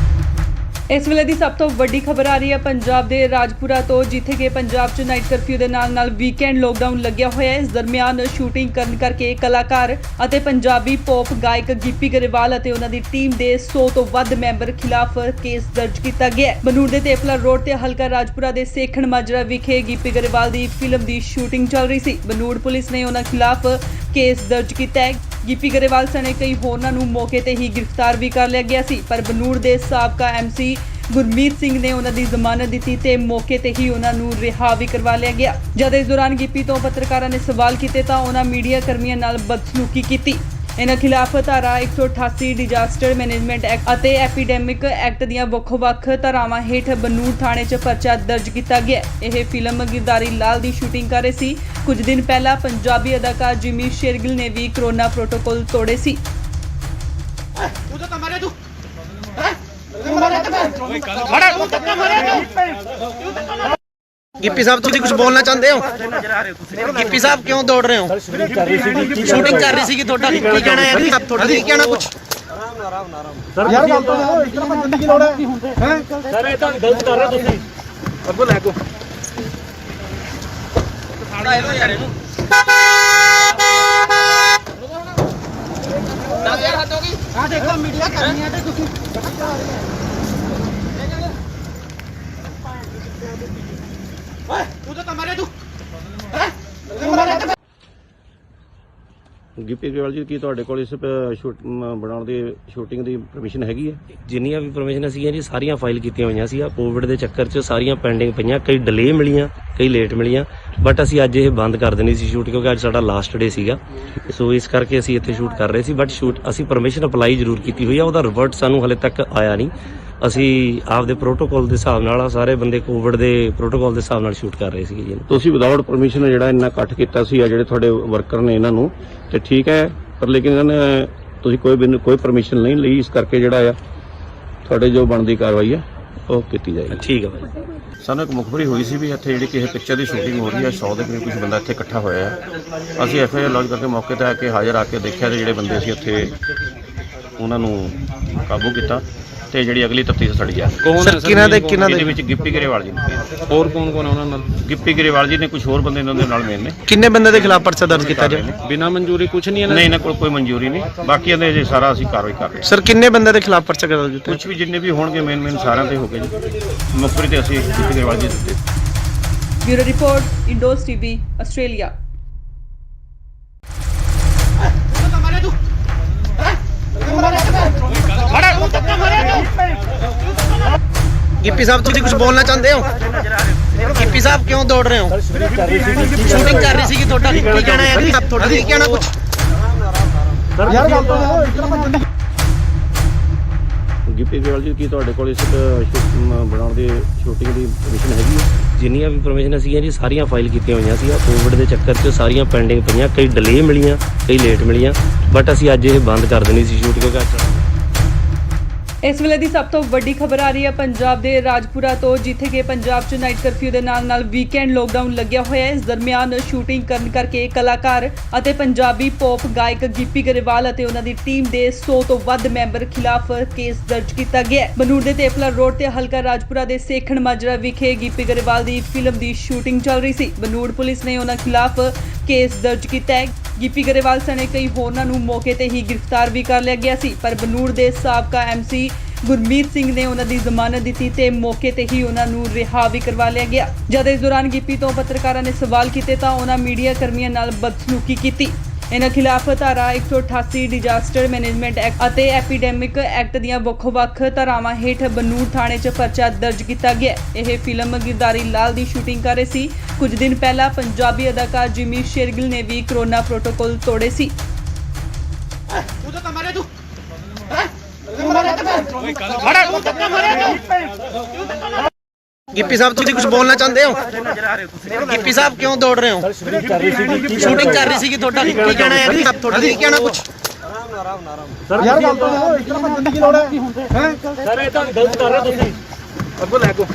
[SPEAKER 4] ਇਸ ਵੇਲੇ ਦੀ ਸਭ ਤੋਂ ਵੱਡੀ ਖਬਰ ਆ ਰਹੀ ਹੈ ਪੰਜਾਬ ਦੇ ਰਾਜਪੁਰਾ ਤੋਂ, ਜਿੱਥੇ ਕਿ ਪੰਜਾਬ 'ਚ ਨਾਈਟ ਕਰਫਿਊ ਦੇ ਨਾਲ ਵੀਕਐਂਡ ਲੋਕਡਾਊਨ ਲੱਗਿਆ ਹੋਇਆ ਹੈ। ਇਸ ਦਰਮਿਆਨ ਸ਼ੂਟਿੰਗ ਕਰਨ ਕਰਕੇ ਕਲਾਕਾਰ ਅਤੇ ਪੰਜਾਬੀ ਪੌਪ ਗਾਇਕ ਗਿੱਪੀ ਗਰੇਵਾਲ ਅਤੇ ਉਹਨਾਂ ਦੀ ਟੀਮ ਦੇ 100 ਤੋਂ ਵੱਧ ਮੈਂਬਰ ਖਿਲਾਫ ਕੇਸ ਦਰਜ ਕੀਤਾ ਗਿਆ ਹੈ। ਬਨੂੜ ਦੇ ਤੇਪਲਾ ਰੋਡ ਤੇ ਹਲਕਾ ਰਾਜਪੁਰਾ ਦੇ ਸੇਖਣ ਮਾਜਰਾ ਵਿਖੇ ਗਿੱਪੀ ਗਰੇਵਾਲ ਦੀ ਫਿਲਮ ਦੀ ਸ਼ੂਟਿੰਗ ਚੱਲ ਰਹੀ ਸੀ। ਬਨੂੜ ਪੁਲਿਸ ਨੇ ਉਹਨਾਂ ਖਿਲਾਫ ਕੇਸ ਦਰਜ ਕੀਤਾ ਹੈ। ਗਿੱਪੀ ਗਰੇਵਾਲ ਸਣੇ ਕਈ ਹੋਰਨਾਂ ਨੂੰ ਮੌਕੇ ਤੇ ਹੀ ਗ੍ਰਿਫਤਾਰ ਵੀ ਕਰ ਲਿਆ ਗਿਆ ਸੀ, ਪਰ ਬਨੂੜ ਦੇ ਸਾਬਕਾ ਐਮਸੀ ਗੁਰਮੀਤ ਸਿੰਘ ਨੇ ਉਹਨਾਂ ਦੀ ਜ਼ਮਾਨਤ ਦਿੱਤੀ ਤੇ ਮੌਕੇ ਤੇ ਹੀ ਉਹਨਾਂ ਨੂੰ ਰਿਹਾ ਵੀ ਕਰਵਾ ਲਿਆ ਗਿਆ। ਜਦ ਇਸ ਦੌਰਾਨ ਗਿੱਪੀ ਤੋਂ ਪੱਤਰਕਾਰਾਂ ਨੇ ਸਵਾਲ ਕੀਤੇ ਤਾਂ ਉਹਨਾਂ ਮੀਡੀਆ ਕਰਮੀਆਂ ਨਾਲ ਬਦਸਲੂਕੀ ਕੀਤੀ। ਇਹਨਾਂ ਖਿਲਾਫ ਧਾਰਾ 188 ਡਿਜ਼ਾਸਟਰ ਮੈਨੇਜਮੈਂਟ ਐਕਟ ਅਤੇ ਐਪੀਡੈਮਿਕ ਐਕਟ ਦੀਆਂ ਵੱਖ-ਵੱਖ ਧਾਰਾਵਾਂ ਹੇਠ ਬਨੂੜ ਥਾਣੇ 'ਚ ਪਰਚਾ ਦਰਜ ਕੀਤਾ ਗਿਆ। ਇਹ ਫਿਲਮ ਗਿਰਦਾਰੀ ਲਾਲ ਦੀ ਸ਼ੂਟਿੰਗ ਕਰ ਰਹੀ ਸੀ। ਕੁਝ ਦਿਨ ਪਹਿਲਾਂ ਪੰਜਾਬੀ ਅਦਾਕਾਰ ਜਿਮੀ ਸ਼ੇਰਗਿਲ ਨੇ ਵੀ ਕੋਰੋਨਾ ਪ੍ਰੋਟੋਕਾਲ ਤੋੜੇ ਸੀ।
[SPEAKER 1] ਗਿੱਪੀ ਸਾਹਿਬ ਤੁਸੀਂ ਕੁਝ ਬੋਲਣਾ ਚਾਹੁੰਦੇ ਹੋ? ਗਿੱਪੀ ਸਾਹਿਬ ਕਿਉਂ ਦੌੜ ਰਹੇ ਹੋ? ਸ਼ੂਟਿੰਗ ਕਰ ਰਹੀ ਸੀਗੀ ਤੁਹਾਡਾ ਕੀ ਕਹਿਣਾ ਹੈ ਜੀ? ਤੁਹਾਡਾ ਕੀ ਕਹਿਣਾ ਕੁਝ?
[SPEAKER 5] ਯਾਰ ਗੱਲ ਤਾਂ ਇਸ ਤਰ੍ਹਾਂ ਭੱਜਣ ਦੀ ਕੀ ਲੋੜ ਹੈ? ਸਰ ਇਹ ਤਾਂ ਗਲਤ ਕਰ ਰਹੇ ਤੁਸੀਂ। ਅੱਗੋਂ ਲੈ ਕੋ ਆ ਦੇਖੋ ਮੀਡੀਆ ਕਰਨੀ ਹੈ ਤੇ ਤੁਸੀਂ ਓਏ ਤੂੰ ਤਾਂ ਮਾਰੇ ਤੂੰ
[SPEAKER 2] ਗਿੱਪੀ ਗਰੇਵਾਲ ਜੀ, ਕੀ ਤੁਹਾਡੇ ਕੋਲ ਇਸ ਬਣਾਉਣ ਦੀ ਸ਼ੂਟਿੰਗ ਦੀ ਪਰਮਿਸ਼ਨ ਹੈਗੀ ਹੈ?
[SPEAKER 3] ਜਿੰਨੀਆਂ ਵੀ ਪਰਮਿਸ਼ਨ ਸੀਗੀਆਂ ਜੀ ਸਾਰੀਆਂ ਫਾਈਲ ਕੀਤੀਆਂ ਹੋਈਆਂ ਸੀ। ਕੋਵਿਡ ਦੇ ਚੱਕਰ 'ਚ ਸਾਰੀਆਂ ਪੈਂਡਿੰਗ ਪਈਆਂ, ਕਈ ਡਿਲੇ ਮਿਲੀਆਂ, ਕਈ ਲੇਟ ਮਿਲੀਆਂ, ਬਟ ਅਸੀਂ ਅੱਜ ਇਹ ਬੰਦ ਕਰ ਦੇਣੀ ਸੀ ਸ਼ੂਟ, ਕਿਉਂਕਿ ਅੱਜ ਸਾਡਾ ਲਾਸਟ ਡੇ ਸੀਗਾ। ਸੋ ਇਸ ਕਰਕੇ ਅਸੀਂ ਇੱਥੇ ਸ਼ੂਟ ਕਰ ਰਹੇ ਸੀ, ਬਟ ਅਸੀਂ ਪਰਮਿਸ਼ਨ ਅਪਲਾਈ ਜ਼ਰੂਰ ਕੀਤੀ ਹੋਈ ਆ, ਉਹਦਾ ਰਿਵਰਟ ਸਾਨੂੰ ਹਲੇ ਤੱਕ ਆਇਆ ਨਹੀਂ। ਅਸੀਂ ਆਪਦੇ ਪ੍ਰੋਟੋਕਾਲ ਦੇ ਹਿਸਾਬ ਨਾਲ ਸਾਰੇ ਬੰਦੇ ਕੋਵਿਡ ਦੇ ਪ੍ਰੋਟੋਕਾਲ ਦੇ ਹਿਸਾਬ ਨਾਲ ਸ਼ੂਟ ਕਰ ਰਹੇ ਸੀਗੇ ਜੀ।
[SPEAKER 2] ਤੁਸੀਂ ਵਿਦਆਊਟ ਪਰਮਿਸ਼ਨ ਜਿਹੜਾ ਇੰਨਾ ਇਕੱਠ ਕੀਤਾ ਸੀ ਆ ਜਿਹੜੇ ਤੁਹਾਡੇ ਵਰਕਰ ਨੇ ਇਹਨਾਂ ਨੂੰ, ਤੇ ਠੀਕ ਹੈ, ਪਰ ਲੇਕਿਨ ਇਹਨਾਂ ਨੇ ਤੁਸੀਂ ਕੋਈ ਪਰਮਿਸ਼ਨ ਨਹੀਂ ਲਈ, ਇਸ ਕਰਕੇ ਜਿਹੜਾ ਆ ਤੁਹਾਡੇ ਜੋ ਬਣਦੀ ਕਾਰਵਾਈ ਆ ਉਹ ਕੀਤੀ ਜਾਏਗੀ।
[SPEAKER 3] ਠੀਕ ਹੈ ਭਾਈ।
[SPEAKER 2] ਸਾਨੂੰ ਇੱਕ ਮੁਖਬਰੀ ਹੋਈ ਸੀ ਵੀ ਇੱਥੇ ਜਿਹੜੀ ਕਿਸੇ ਪਿਕਚਰ ਦੀ ਸ਼ੂਟਿੰਗ ਹੋ ਰਹੀ ਹੈ, 100 ਦੇ ਕਰੀਬ ਕੁਝ ਬੰਦਾ ਇੱਥੇ ਇਕੱਠਾ ਹੋਇਆ ਹੈ। ਅਸੀਂ ਐਫਆਈਆਰ ਲੌਂਚ ਕਰਕੇ ਮੌਕੇ ਤੇ ਆ ਕੇ ਹਾਜ਼ਰ ਆ ਕੇ ਦੇਖਿਆ ਤੇ ਜਿਹੜੇ ਬੰਦੇ ਸੀ ਉੱਥੇ ਉਹਨਾਂ ਨੂੰ ਕਾਬੂ ਕੀਤਾ ਤੇ ਜਿਹੜੀ ਅਗਲੀ ਤਫਤੀਸ਼ ਸੜੀ ਆ।
[SPEAKER 6] ਕੌਣ ਹੈ ਸਰ?
[SPEAKER 2] ਇਹਦੇ ਵਿੱਚ ਗਿੱਪੀ ਗਰੇਵਾਲ ਜੀ ਨੇ,
[SPEAKER 6] ਹੋਰ ਕੌਣ ਕੌਣ ਹੈ ਉਹਨਾਂ ਨਾਲ?
[SPEAKER 2] ਗਿੱਪੀ ਗਰੇਵਾਲ ਜੀ ਨੇ, ਕੁਝ ਹੋਰ ਬੰਦੇ ਇਹਨਾਂ ਦੇ ਨਾਲ ਮੇਨ ਨੇ।
[SPEAKER 1] ਕਿੰਨੇ ਬੰਦੇ ਦੇ ਖਿਲਾਫ ਪਰਚਾ ਦਰਜ ਕੀਤਾ ਜੀ?
[SPEAKER 6] ਬਿਨਾਂ ਮਨਜ਼ੂਰੀ ਕੁਝ ਨਹੀਂ ਹੈ
[SPEAKER 2] ਨਹੀਂ, ਇਹਨਾਂ ਕੋਲ ਕੋਈ ਮਨਜ਼ੂਰੀ ਨਹੀਂ, ਬਾਕੀਆਂ ਦੇ ਜੇ ਸਾਰਾ ਅਸੀਂ ਕਾਰਵਾਈ ਕਰ ਰਹੇ ਹਾਂ।
[SPEAKER 1] ਸਰ ਕਿੰਨੇ ਬੰਦੇ ਦੇ ਖਿਲਾਫ ਪਰਚਾ ਦਰਜ ਕੀਤਾ?
[SPEAKER 2] ਕੁਝ ਵੀ ਜਿੰਨੇ ਵੀ ਹੋਣਗੇ ਮੇਨ ਸਾਰਿਆਂ ਤੇ ਹੋ ਗਏ ਜੀ। ਮੁਖਬਰੀ ਤੇ ਅਸੀਂ ਗਿੱਪੀ ਗਰੇਵਾਲ ਜੀ ਦਿੱਤੇ।
[SPEAKER 4] Bureau report, Indos TV, Australia.
[SPEAKER 1] Gippy sahib ਤੁਸੀਂ ਕੁਝ ਬੋਲਣਾ ਚਾਹੁੰਦੇ ਹੋ? ਗਿੱਪੀ ਸਾਹਿਬ ਕਿਉਂ ਦੌੜ ਰਹੇ ਹੋ? ਸ਼ੂਟਿੰਗ ਕਰ ਰਹੀ ਸੀਗੀ ਤੁਹਾਡਾ ਕੀ ਕਹਿਣਾ ਹੈ ਜੀ? ਤੁਹਾਡਾ ਕੀ ਕਹਿਣਾ ਕੁਝ?
[SPEAKER 5] ਯਾਰ ਗੱਲ ਤਾਂ ਇਸ ਤਰ੍ਹਾਂ ਭੱਜਣ ਦੀ
[SPEAKER 2] ਗਿੱਪੀ ਗਰੇਵਾਲ ਜੀ, ਕੀ ਤੁਹਾਡੇ ਕੋਲ ਇਸ ਬਣਾਉਣ ਦੀ ਸ਼ੂਟਿੰਗ ਦੀ ਪਰਮਿਸ਼ਨ ਹੈਗੀ ਹੈ?
[SPEAKER 3] ਜਿੰਨੀਆਂ ਵੀ ਪਰਮਿਸ਼ਨ ਸੀਗੀਆਂ ਜੀ ਸਾਰੀਆਂ ਫਾਈਲ ਕੀਤੀਆਂ ਹੋਈਆਂ ਸੀ। ਕੋਵਿਡ ਦੇ ਚੱਕਰ 'ਚ ਸਾਰੀਆਂ ਪੈਂਡਿੰਗ ਪਈਆਂ, ਕਈ ਡਿਲੇ ਮਿਲੀਆਂ, ਕਈ ਲੇਟ ਮਿਲੀਆਂ, ਬਟ ਅਸੀਂ ਅੱਜ ਇਹ ਬੰਦ ਕਰ ਦੇਣੀ ਸੀ ਸ਼ੂਟ, ਕਿਉਂਕਿ ਅੱਜ
[SPEAKER 4] ਇਸ ਵੇਲੇ ਦੀ ਸਭ ਤੋਂ ਵੱਡੀ ਖਬਰ ਆ ਰਹੀ ਹੈ ਪੰਜਾਬ ਦੇ ਰਾਜਪੁਰਾ ਤੋਂ, ਜਿੱਥੇ ਕਿ ਪੰਜਾਬ 'ਚ ਨਾਈਟ ਕਰਫਿਊ ਦੇ ਨਾਲ ਵੀਕਐਂਡ ਲੋਕਡਾਊਨ ਲੱਗਿਆ ਹੋਇਆ ਹੈ। ਇਸ ਦਰਮਿਆਨ ਸ਼ੂਟਿੰਗ ਕਰਨ ਕਰਕੇ ਕਲਾਕਾਰ ਅਤੇ ਪੰਜਾਬੀ ਪੌਪ ਗਾਇਕ ਗਿੱਪੀ ਗਰੇਵਾਲ ਅਤੇ ਉਹਨਾਂ ਦੀ ਟੀਮ ਦੇ 100 ਤੋਂ ਵੱਧ ਮੈਂਬਰ ਖਿਲਾਫ ਕੇਸ ਦਰਜ ਕੀਤਾ ਗਿਆ ਹੈ। ਬਨੂੜ ਦੇ ਤੇਪਲਾ ਰੋਡ ਤੇ ਹਲਕਾ ਰਾਜਪੁਰਾ ਦੇ ਸੇਖਣ ਮਾਜਰਾ ਵਿਖੇ ਗਿੱਪੀ ਗਰੇਵਾਲ ਦੀ ਫਿਲਮ ਦੀ ਸ਼ੂਟਿੰਗ ਚੱਲ ਰਹੀ ਸੀ। ਬਨੂੜ ਪੁਲਿਸ ਨੇ ਉਹਨਾਂ ਖਿਲਾਫ ਕੇਸ ਦਰਜ ਕੀਤਾ ਹੈ। ਗਿੱਪੀ ਗਰੇਵਾਲ ਸਣੇ ਕਈ ਹੋਰਨਾਂ ਨੂੰ ਮੌਕੇ ਤੇ ਹੀ ਗ੍ਰਿਫਤਾਰ ਵੀ ਕਰ ਲਿਆ ਗਿਆ ਸੀ, ਪਰ ਬਨੂੜ ਦੇ ਸਾਬਕਾ ਐਮਸੀ ਗੁਰਮੀਤ ਸਿੰਘ ਨੇ ਉਹਨਾਂ ਦੀ ਜ਼ਮਾਨਤ ਦਿੱਤੀ ਤੇ ਮੌਕੇ ਤੇ ਹੀ ਉਹਨਾਂ ਨੂੰ ਰਿਹਾ ਵੀ ਕਰਵਾ ਲਿਆ ਗਿਆ। ਜਦ ਇਸ ਦੌਰਾਨ ਗਿੱਪੀ ਤੋਂ ਪੱਤਰਕਾਰਾਂ ਨੇ ਸਵਾਲ ਕੀਤੇ ਤਾਂ ਉਹਨਾਂ ਮੀਡੀਆ ਕਰਮੀਆਂ ਨਾਲ ਬਦਸਲੂਕੀ ਕੀਤੀ। ਇਹਨਾਂ ਖਿਲਾਫ ਧਾਰਾ 188 ਡਿਜ਼ਾਸਟਰ ਮੈਨੇਜਮੈਂਟ ਐਕਟ ਅਤੇ ਐਪੀਡੈਮਿਕ ਐਕਟ ਦੀਆਂ ਵੱਖ-ਵੱਖ ਧਾਰਾਵਾਂ ਹੇਠ ਬਨੂੜ ਥਾਣੇ 'ਚ ਪਰਚਾ ਦਰਜ ਕੀਤਾ ਗਿਆ। ਇਹ ਫਿਲਮ ਗਿਰਦਾਰੀ ਲਾਲ ਦੀ ਸ਼ੂਟਿੰਗ ਕਰ ਰਹੇ ਸੀ। ਕੁਝ ਦਿਨ ਪਹਿਲਾਂ ਪੰਜਾਬੀ ਅਦਾਕਾਰ ਜਿਮੀ ਸ਼ੇਰਗਿਲ ਨੇ ਵੀ ਕਰੋਨਾ ਪ੍ਰੋਟੋਕਾਲ ਤੋੜੇ ਸੀ।
[SPEAKER 1] ਗਿੱਪੀ ਸਾਹਿਬ ਤੁਸੀਂ ਕੁਝ ਬੋਲਣਾ ਚਾਹੁੰਦੇ ਹੋ? ਗਿੱਪੀ ਸਾਹਿਬ ਕਿਉਂ ਦੌੜ ਰਹੇ ਹੋ? ਸ਼ੂਟਿੰਗ ਕਰ ਰਹੀ ਸੀਗੀ ਤੁਹਾਡਾ ਕੀ ਕਹਿਣਾ ਹੈ ਜੀ? ਤੁਹਾਡਾ ਕੀ ਕਹਿਣਾ ਕੁਝ?
[SPEAKER 5] ਯਾਰ ਗੱਲ ਤਾਂ ਇਸ ਤਰ੍ਹਾਂ ਭੱਜਣ ਦੀ ਕੀ ਲੋੜ ਹੈ? ਸਰ ਇਹ ਤਾਂ ਗਲਤ ਕਰ ਰਹੇ ਤੁਸੀਂ। ਅੱਗੋਂ ਲੈ ਕੋ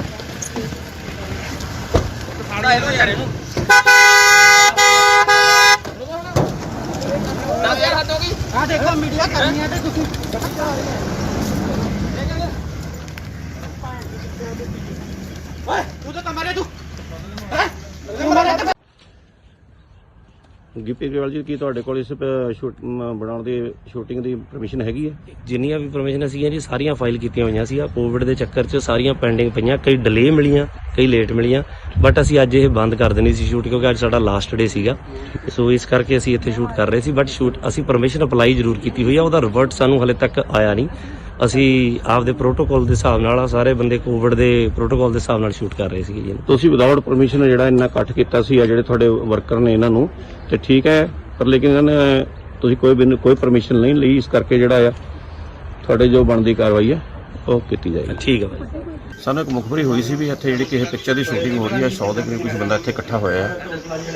[SPEAKER 5] ਆ ਦੇਖੋ ਮੀਡੀਆ ਕਰਨੀ ਹੈ ਤੇ ਤੁਸੀਂ ਓਏ ਤੂੰ ਤਾਂ ਮਾਰੇ ਤੂੰ
[SPEAKER 2] ਗਿੱਪੀ ਗਰੇਵਾਲ ਜੀ, ਕੀ ਤੁਹਾਡੇ ਕੋਲ ਇਸ ਬਣਾਉਣ ਦੀ ਸ਼ੂਟਿੰਗ ਦੀ ਪਰਮਿਸ਼ਨ ਹੈਗੀ ਹੈ?
[SPEAKER 3] ਜਿੰਨੀਆਂ ਵੀ ਪਰਮਿਸ਼ਨ ਸੀਗੀਆਂ ਜੀ ਸਾਰੀਆਂ ਫਾਈਲ ਕੀਤੀਆਂ ਹੋਈਆਂ ਸੀ। ਕੋਵਿਡ ਦੇ ਚੱਕਰ 'ਚ ਸਾਰੀਆਂ ਪੈਂਡਿੰਗ ਪਈਆਂ, ਕਈ ਡਿਲੇ ਮਿਲੀਆਂ, ਕਈ ਲੇਟ ਮਿਲੀਆਂ, ਬਟ ਅਸੀਂ ਅੱਜ ਇਹ ਬੰਦ ਕਰ ਦੇਣੀ ਸੀ ਸ਼ੂਟ, ਕਿਉਂਕਿ ਅੱਜ ਸਾਡਾ ਲਾਸਟ ਡੇ ਸੀਗਾ। ਸੋ ਇਸ ਕਰਕੇ ਅਸੀਂ ਇੱਥੇ ਸ਼ੂਟ ਕਰ ਰਹੇ ਸੀ, ਬਟ ਅਸੀਂ ਪਰਮਿਸ਼ਨ ਅਪਲਾਈ ਜ਼ਰੂਰ ਕੀਤੀ ਹੋਈ ਆ, ਉਹਦਾ ਰਿਵਰਟ ਸਾਨੂੰ ਹਲੇ ਤੱਕ ਆਇਆ ਨਹੀਂ। ਅਸੀਂ ਆਪਦੇ ਪ੍ਰੋਟੋਕਾਲ ਦੇ ਹਿਸਾਬ ਨਾਲ ਸਾਰੇ ਬੰਦੇ ਕੋਵਿਡ ਦੇ ਪ੍ਰੋਟੋਕਾਲ ਦੇ ਹਿਸਾਬ ਨਾਲ ਸ਼ੂਟ ਕਰ ਰਹੇ ਸੀਗੇ ਜੀ।
[SPEAKER 2] ਤੁਸੀਂ ਵਿਦਆਊਟ ਪਰਮਿਸ਼ਨ ਜਿਹੜਾ ਇੰਨਾ ਇਕੱਠ ਕੀਤਾ ਸੀ ਆ ਜਿਹੜੇ ਤੁਹਾਡੇ ਵਰਕਰ ਨੇ ਇਹਨਾਂ ਨੂੰ, ਤੇ ਠੀਕ ਹੈ, ਪਰ ਲੇਕਿਨ ਇਹਨਾਂ ਨੇ ਤੁਸੀਂ ਕੋਈ ਪਰਮਿਸ਼ਨ ਨਹੀਂ ਲਈ, ਇਸ ਕਰਕੇ ਜਿਹੜਾ ਆ ਤੁਹਾਡੇ ਜੋ ਬਣਦੀ ਕਾਰਵਾਈ ਆ ਉਹ ਕੀਤੀ ਜਾਏਗੀ।
[SPEAKER 3] ਠੀਕ ਹੈ ਭਾਈ।
[SPEAKER 2] ਸਾਨੂੰ ਇੱਕ ਮੁਖਬਰੀ ਹੋਈ ਸੀ ਵੀ ਇੱਥੇ ਜਿਹੜੀ ਕਿਸੇ ਪਿਕਚਰ ਦੀ ਸ਼ੂਟਿੰਗ ਹੋ ਰਹੀ ਹੈ, 100 ਦੇ ਕਰੀਬ ਕੁਝ ਬੰਦਾ ਇੱਥੇ ਇਕੱਠਾ ਹੋਇਆ ਹੈ।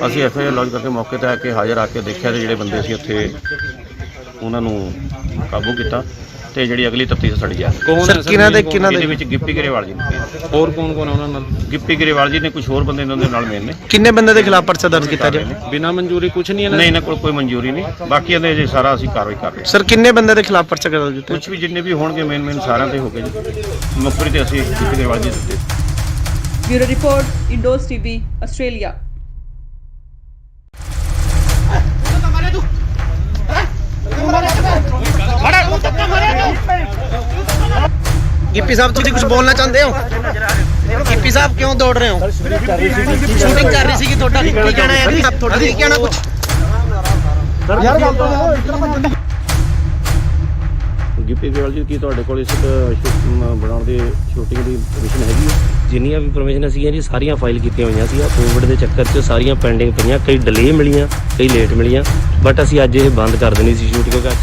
[SPEAKER 2] ਅਸੀਂ ਐਫਆਈਆਰ ਲੌਂਚ ਕਰਕੇ ਮੌਕੇ ਤੇ ਆ ਕੇ ਹਾਜ਼ਰ ਆ ਕੇ ਦੇਖਿਆ ਤੇ ਜਿਹੜੇ ਬੰਦੇ ਸੀ ਉੱਥੇ ਉਹਨਾਂ ਨੂੰ ਕਾਬੂ ਕੀਤਾ ਤੇ ਜਿਹੜੀ ਅਗਲੀ ਤਫਤੀਸ਼ ਸਾਡੀ ਜਾ ਰਹੀ
[SPEAKER 6] ਕੌਣ
[SPEAKER 1] ਸਰ
[SPEAKER 6] ਹੈ
[SPEAKER 1] ਕਿਹਨਾਂ ਦੇ
[SPEAKER 2] ਇਹਦੇ ਵਿੱਚ ਗਿੱਪੀ ਗਰੇਵਾਲ ਜੀ ਨੇ।
[SPEAKER 6] ਹੋਰ ਕੌਣ ਕੌਣ ਆ ਉਹਨਾਂ ਨਾਲ
[SPEAKER 2] ਗਿੱਪੀ ਗਰੇਵਾਲ ਜੀ ਨੇ ਕੁਝ ਹੋਰ ਬੰਦੇ ਇਹਨਾਂ ਦੇ ਨਾਲ ਮੇਨ ਨੇ।
[SPEAKER 1] ਕਿੰਨੇ ਬੰਦੇ ਦੇ ਖਿਲਾਫ ਪਰਚਾ ਦਰਜ ਕੀਤਾ ਜਾਏ?
[SPEAKER 6] ਬਿਨਾਂ ਮਨਜ਼ੂਰੀ ਕੁਝ ਨਹੀਂ ਇਹਨਾਂ
[SPEAKER 2] ਨਹੀਂ ਇਹਨਾਂ ਕੋਲ ਕੋਈ ਮਨਜ਼ੂਰੀ ਨਹੀਂ, ਬਾਕੀ ਇਹਦੇ ਜੇ ਸਾਰਾ ਅਸੀਂ ਕਾਰਵਾਈ ਕਰ ਰਹੇ ਹਾਂ।
[SPEAKER 1] ਸਰ ਕਿੰਨੇ ਬੰਦੇ ਦੇ ਖਿਲਾਫ ਪਰਚਾ ਦਰਜ ਕੀਤਾ?
[SPEAKER 2] ਕੁਝ ਵੀ ਜਿੰਨੇ ਵੀ ਹੋਣਗੇ ਮੇਨ ਸਾਰਿਆਂ ਤੇ ਹੋ ਗਏ ਜੀ। ਮੁਖਬਰੀ ਤੇ ਅਸੀਂ ਗਿੱਪੀ ਗਰੇਵਾਲ ਜੀ ਦਿੱਤੇ।
[SPEAKER 4] Bureau report Indos TV Australia.
[SPEAKER 1] Gippy sahib ਤੁਸੀਂ ਕੁਝ ਬੋਲਣਾ ਚਾਹੁੰਦੇ ਹੋ? ਗਿੱਪੀ ਸਾਹਿਬ ਕਿਉਂ ਦੌੜ ਰਹੇ ਹੋ? ਸ਼ੂਟਿੰਗ ਕਰ ਰਹੀ ਸੀ ਤੁਹਾਡਾ ਕੀ ਕਹਿਣਾ ਹੈ? ਤੁਹਾਡਾ ਕੀ ਕਹਿਣਾ ਕੁਝ?
[SPEAKER 5] ਯਾਰ ਗੱਲ ਤਾਂ ਇਸ ਤਰ੍ਹਾਂ
[SPEAKER 2] ਗਿੱਪੀ ਗਰੇਵਾਲ ਜੀ ਕੀ ਤੁਹਾਡੇ ਕੋਲ ਇਸ ਬਣਾਉਣ ਦੀ ਸ਼ੂਟਿੰਗ ਦੀ ਪਰਮਿਸ਼ਨ ਹੈਗੀ ਹੈ?
[SPEAKER 3] ਜਿੰਨੀਆਂ ਵੀ ਪਰਮਿਸ਼ਨ ਸੀਗੀਆਂ ਜੀ ਸਾਰੀਆਂ ਫਾਈਲ ਕੀਤੀਆਂ ਹੋਈਆਂ ਸੀ। ਕੋਵਿਡ ਦੇ ਚੱਕਰ 'ਚ ਸਾਰੀਆਂ ਪੈਂਡਿੰਗ ਪਈਆਂ, ਕਈ ਡਿਲੇ ਮਿਲੀਆਂ, ਕਈ ਲੇਟ ਮਿਲੀਆਂ, ਬਟ ਅਸੀਂ ਅੱਜ ਇਹ ਬੰਦ ਕਰ ਦੇਣੀ ਸੀ ਸ਼ੂਟ ਕਿਉਂਕਿ ਅੱਜ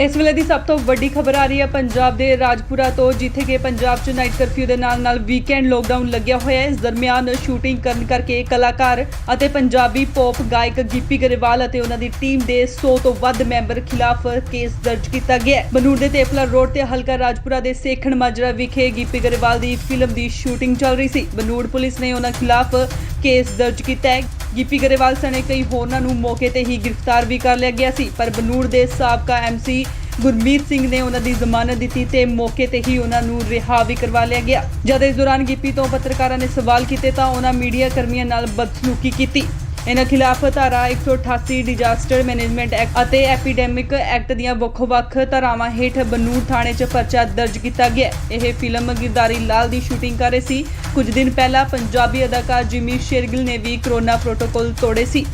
[SPEAKER 4] ਇਸ ਵੇਲੇ ਦੀ ਸਭ ਤੋਂ ਵੱਡੀ ਖਬਰ ਆ ਰਹੀ ਹੈ ਪੰਜਾਬ ਦੇ ਰਾਜਪੁਰਾ ਤੋਂ, ਜਿੱਥੇ ਕਿ ਪੰਜਾਬ 'ਚ ਨਾਈਟ ਕਰਫਿਊ ਦੇ ਨਾਲ ਵੀਕਐਂਡ ਲੋਕਡਾਊਨ ਲੱਗਿਆ ਹੋਇਆ ਹੈ। ਇਸ ਦਰਮਿਆਨ ਸ਼ੂਟਿੰਗ ਕਰਨ ਕਰਕੇ ਕਲਾਕਾਰ ਅਤੇ ਪੰਜਾਬੀ ਪੌਪ ਗਾਇਕ ਗਿੱਪੀ ਗਰੇਵਾਲ ਅਤੇ ਉਹਨਾਂ ਦੀ ਟੀਮ ਦੇ 100 ਤੋਂ ਵੱਧ ਮੈਂਬਰ ਖਿਲਾਫ ਕੇਸ ਦਰਜ ਕੀਤਾ ਗਿਆ ਹੈ। ਬਨੂੜ ਦੇ ਤੇਪਲਾ ਰੋਡ ਤੇ ਹਲਕਾ ਰਾਜਪੁਰਾ ਦੇ ਸੇਖਣ ਮਾਜਰਾ ਵਿਖੇ ਗਿੱਪੀ ਗਰੇਵਾਲ ਦੀ ਫਿਲਮ ਦੀ ਸ਼ੂਟਿੰਗ ਚੱਲ ਰਹੀ ਸੀ। ਬਨੂੜ ਪੁਲਿਸ ਨੇ ਉਹਨਾਂ ਖਿਲਾਫ ਕੇਸ ਦਰਜ ਕੀਤਾ ਹੈ। ਗਿੱਪੀ ਗਰੇਵਾਲ ਸਣੇ ਕਈ ਹੋਰਨਾਂ ਨੂੰ ਮੌਕੇ ਤੇ ਹੀ ਗ੍ਰਿਫਤਾਰ ਵੀ ਕਰ ਲਿਆ ਗਿਆ ਸੀ, ਪਰ ਬਨੂੜ ਦੇ ਸਾਬਕਾ ਐਮਸੀ ਗੁਰਮੀਤ ਸਿੰਘ ਨੇ ਉਹਨਾਂ ਦੀ ਜ਼ਮਾਨਤ ਦਿੱਤੀ ਤੇ ਮੌਕੇ ਤੇ ਹੀ ਉਹਨਾਂ ਨੂੰ ਰਿਹਾ ਵੀ ਕਰਵਾ ਲਿਆ ਗਿਆ। ਜਦ ਇਸ ਦੌਰਾਨ ਗਿੱਪੀ ਤੋਂ ਪੱਤਰਕਾਰਾਂ ਨੇ ਸਵਾਲ ਕੀਤੇ ਤਾਂ ਉਹਨਾਂ ਮੀਡੀਆ ਕਰਮੀਆਂ ਨਾਲ ਬਦਸਲੂਕੀ ਕੀਤੀ। ਇਹਨਾਂ ਖਿਲਾਫ ਧਾਰਾ 188 ਡਿਜ਼ਾਸਟਰ ਮੈਨੇਜਮੈਂਟ ਐਕਟ ਅਤੇ ਐਪੀਡੈਮਿਕ ਐਕਟ ਦੀਆਂ ਵੱਖ-ਵੱਖ ਧਾਰਾਵਾਂ ਹੇਠ ਬਨੂੜ ਥਾਣੇ 'ਚ ਪਰਚਾ ਦਰਜ ਕੀਤਾ ਗਿਆ। ਇਹ ਫਿਲਮ ਗਿਰਦਾਰੀ ਲਾਲ ਦੀ ਸ਼ੂਟਿੰਗ ਕਰ ਰਹੇ ਸੀ। ਕੁਝ ਦਿਨ ਪਹਿਲਾਂ ਪੰਜਾਬੀ ਅਦਾਕਾਰ ਜਿਮੀ ਸ਼ੇਰਗਿਲ ਨੇ ਵੀ ਕਰੋਨਾ ਪ੍ਰੋਟੋਕਾਲ ਤੋੜੇ ਸੀ।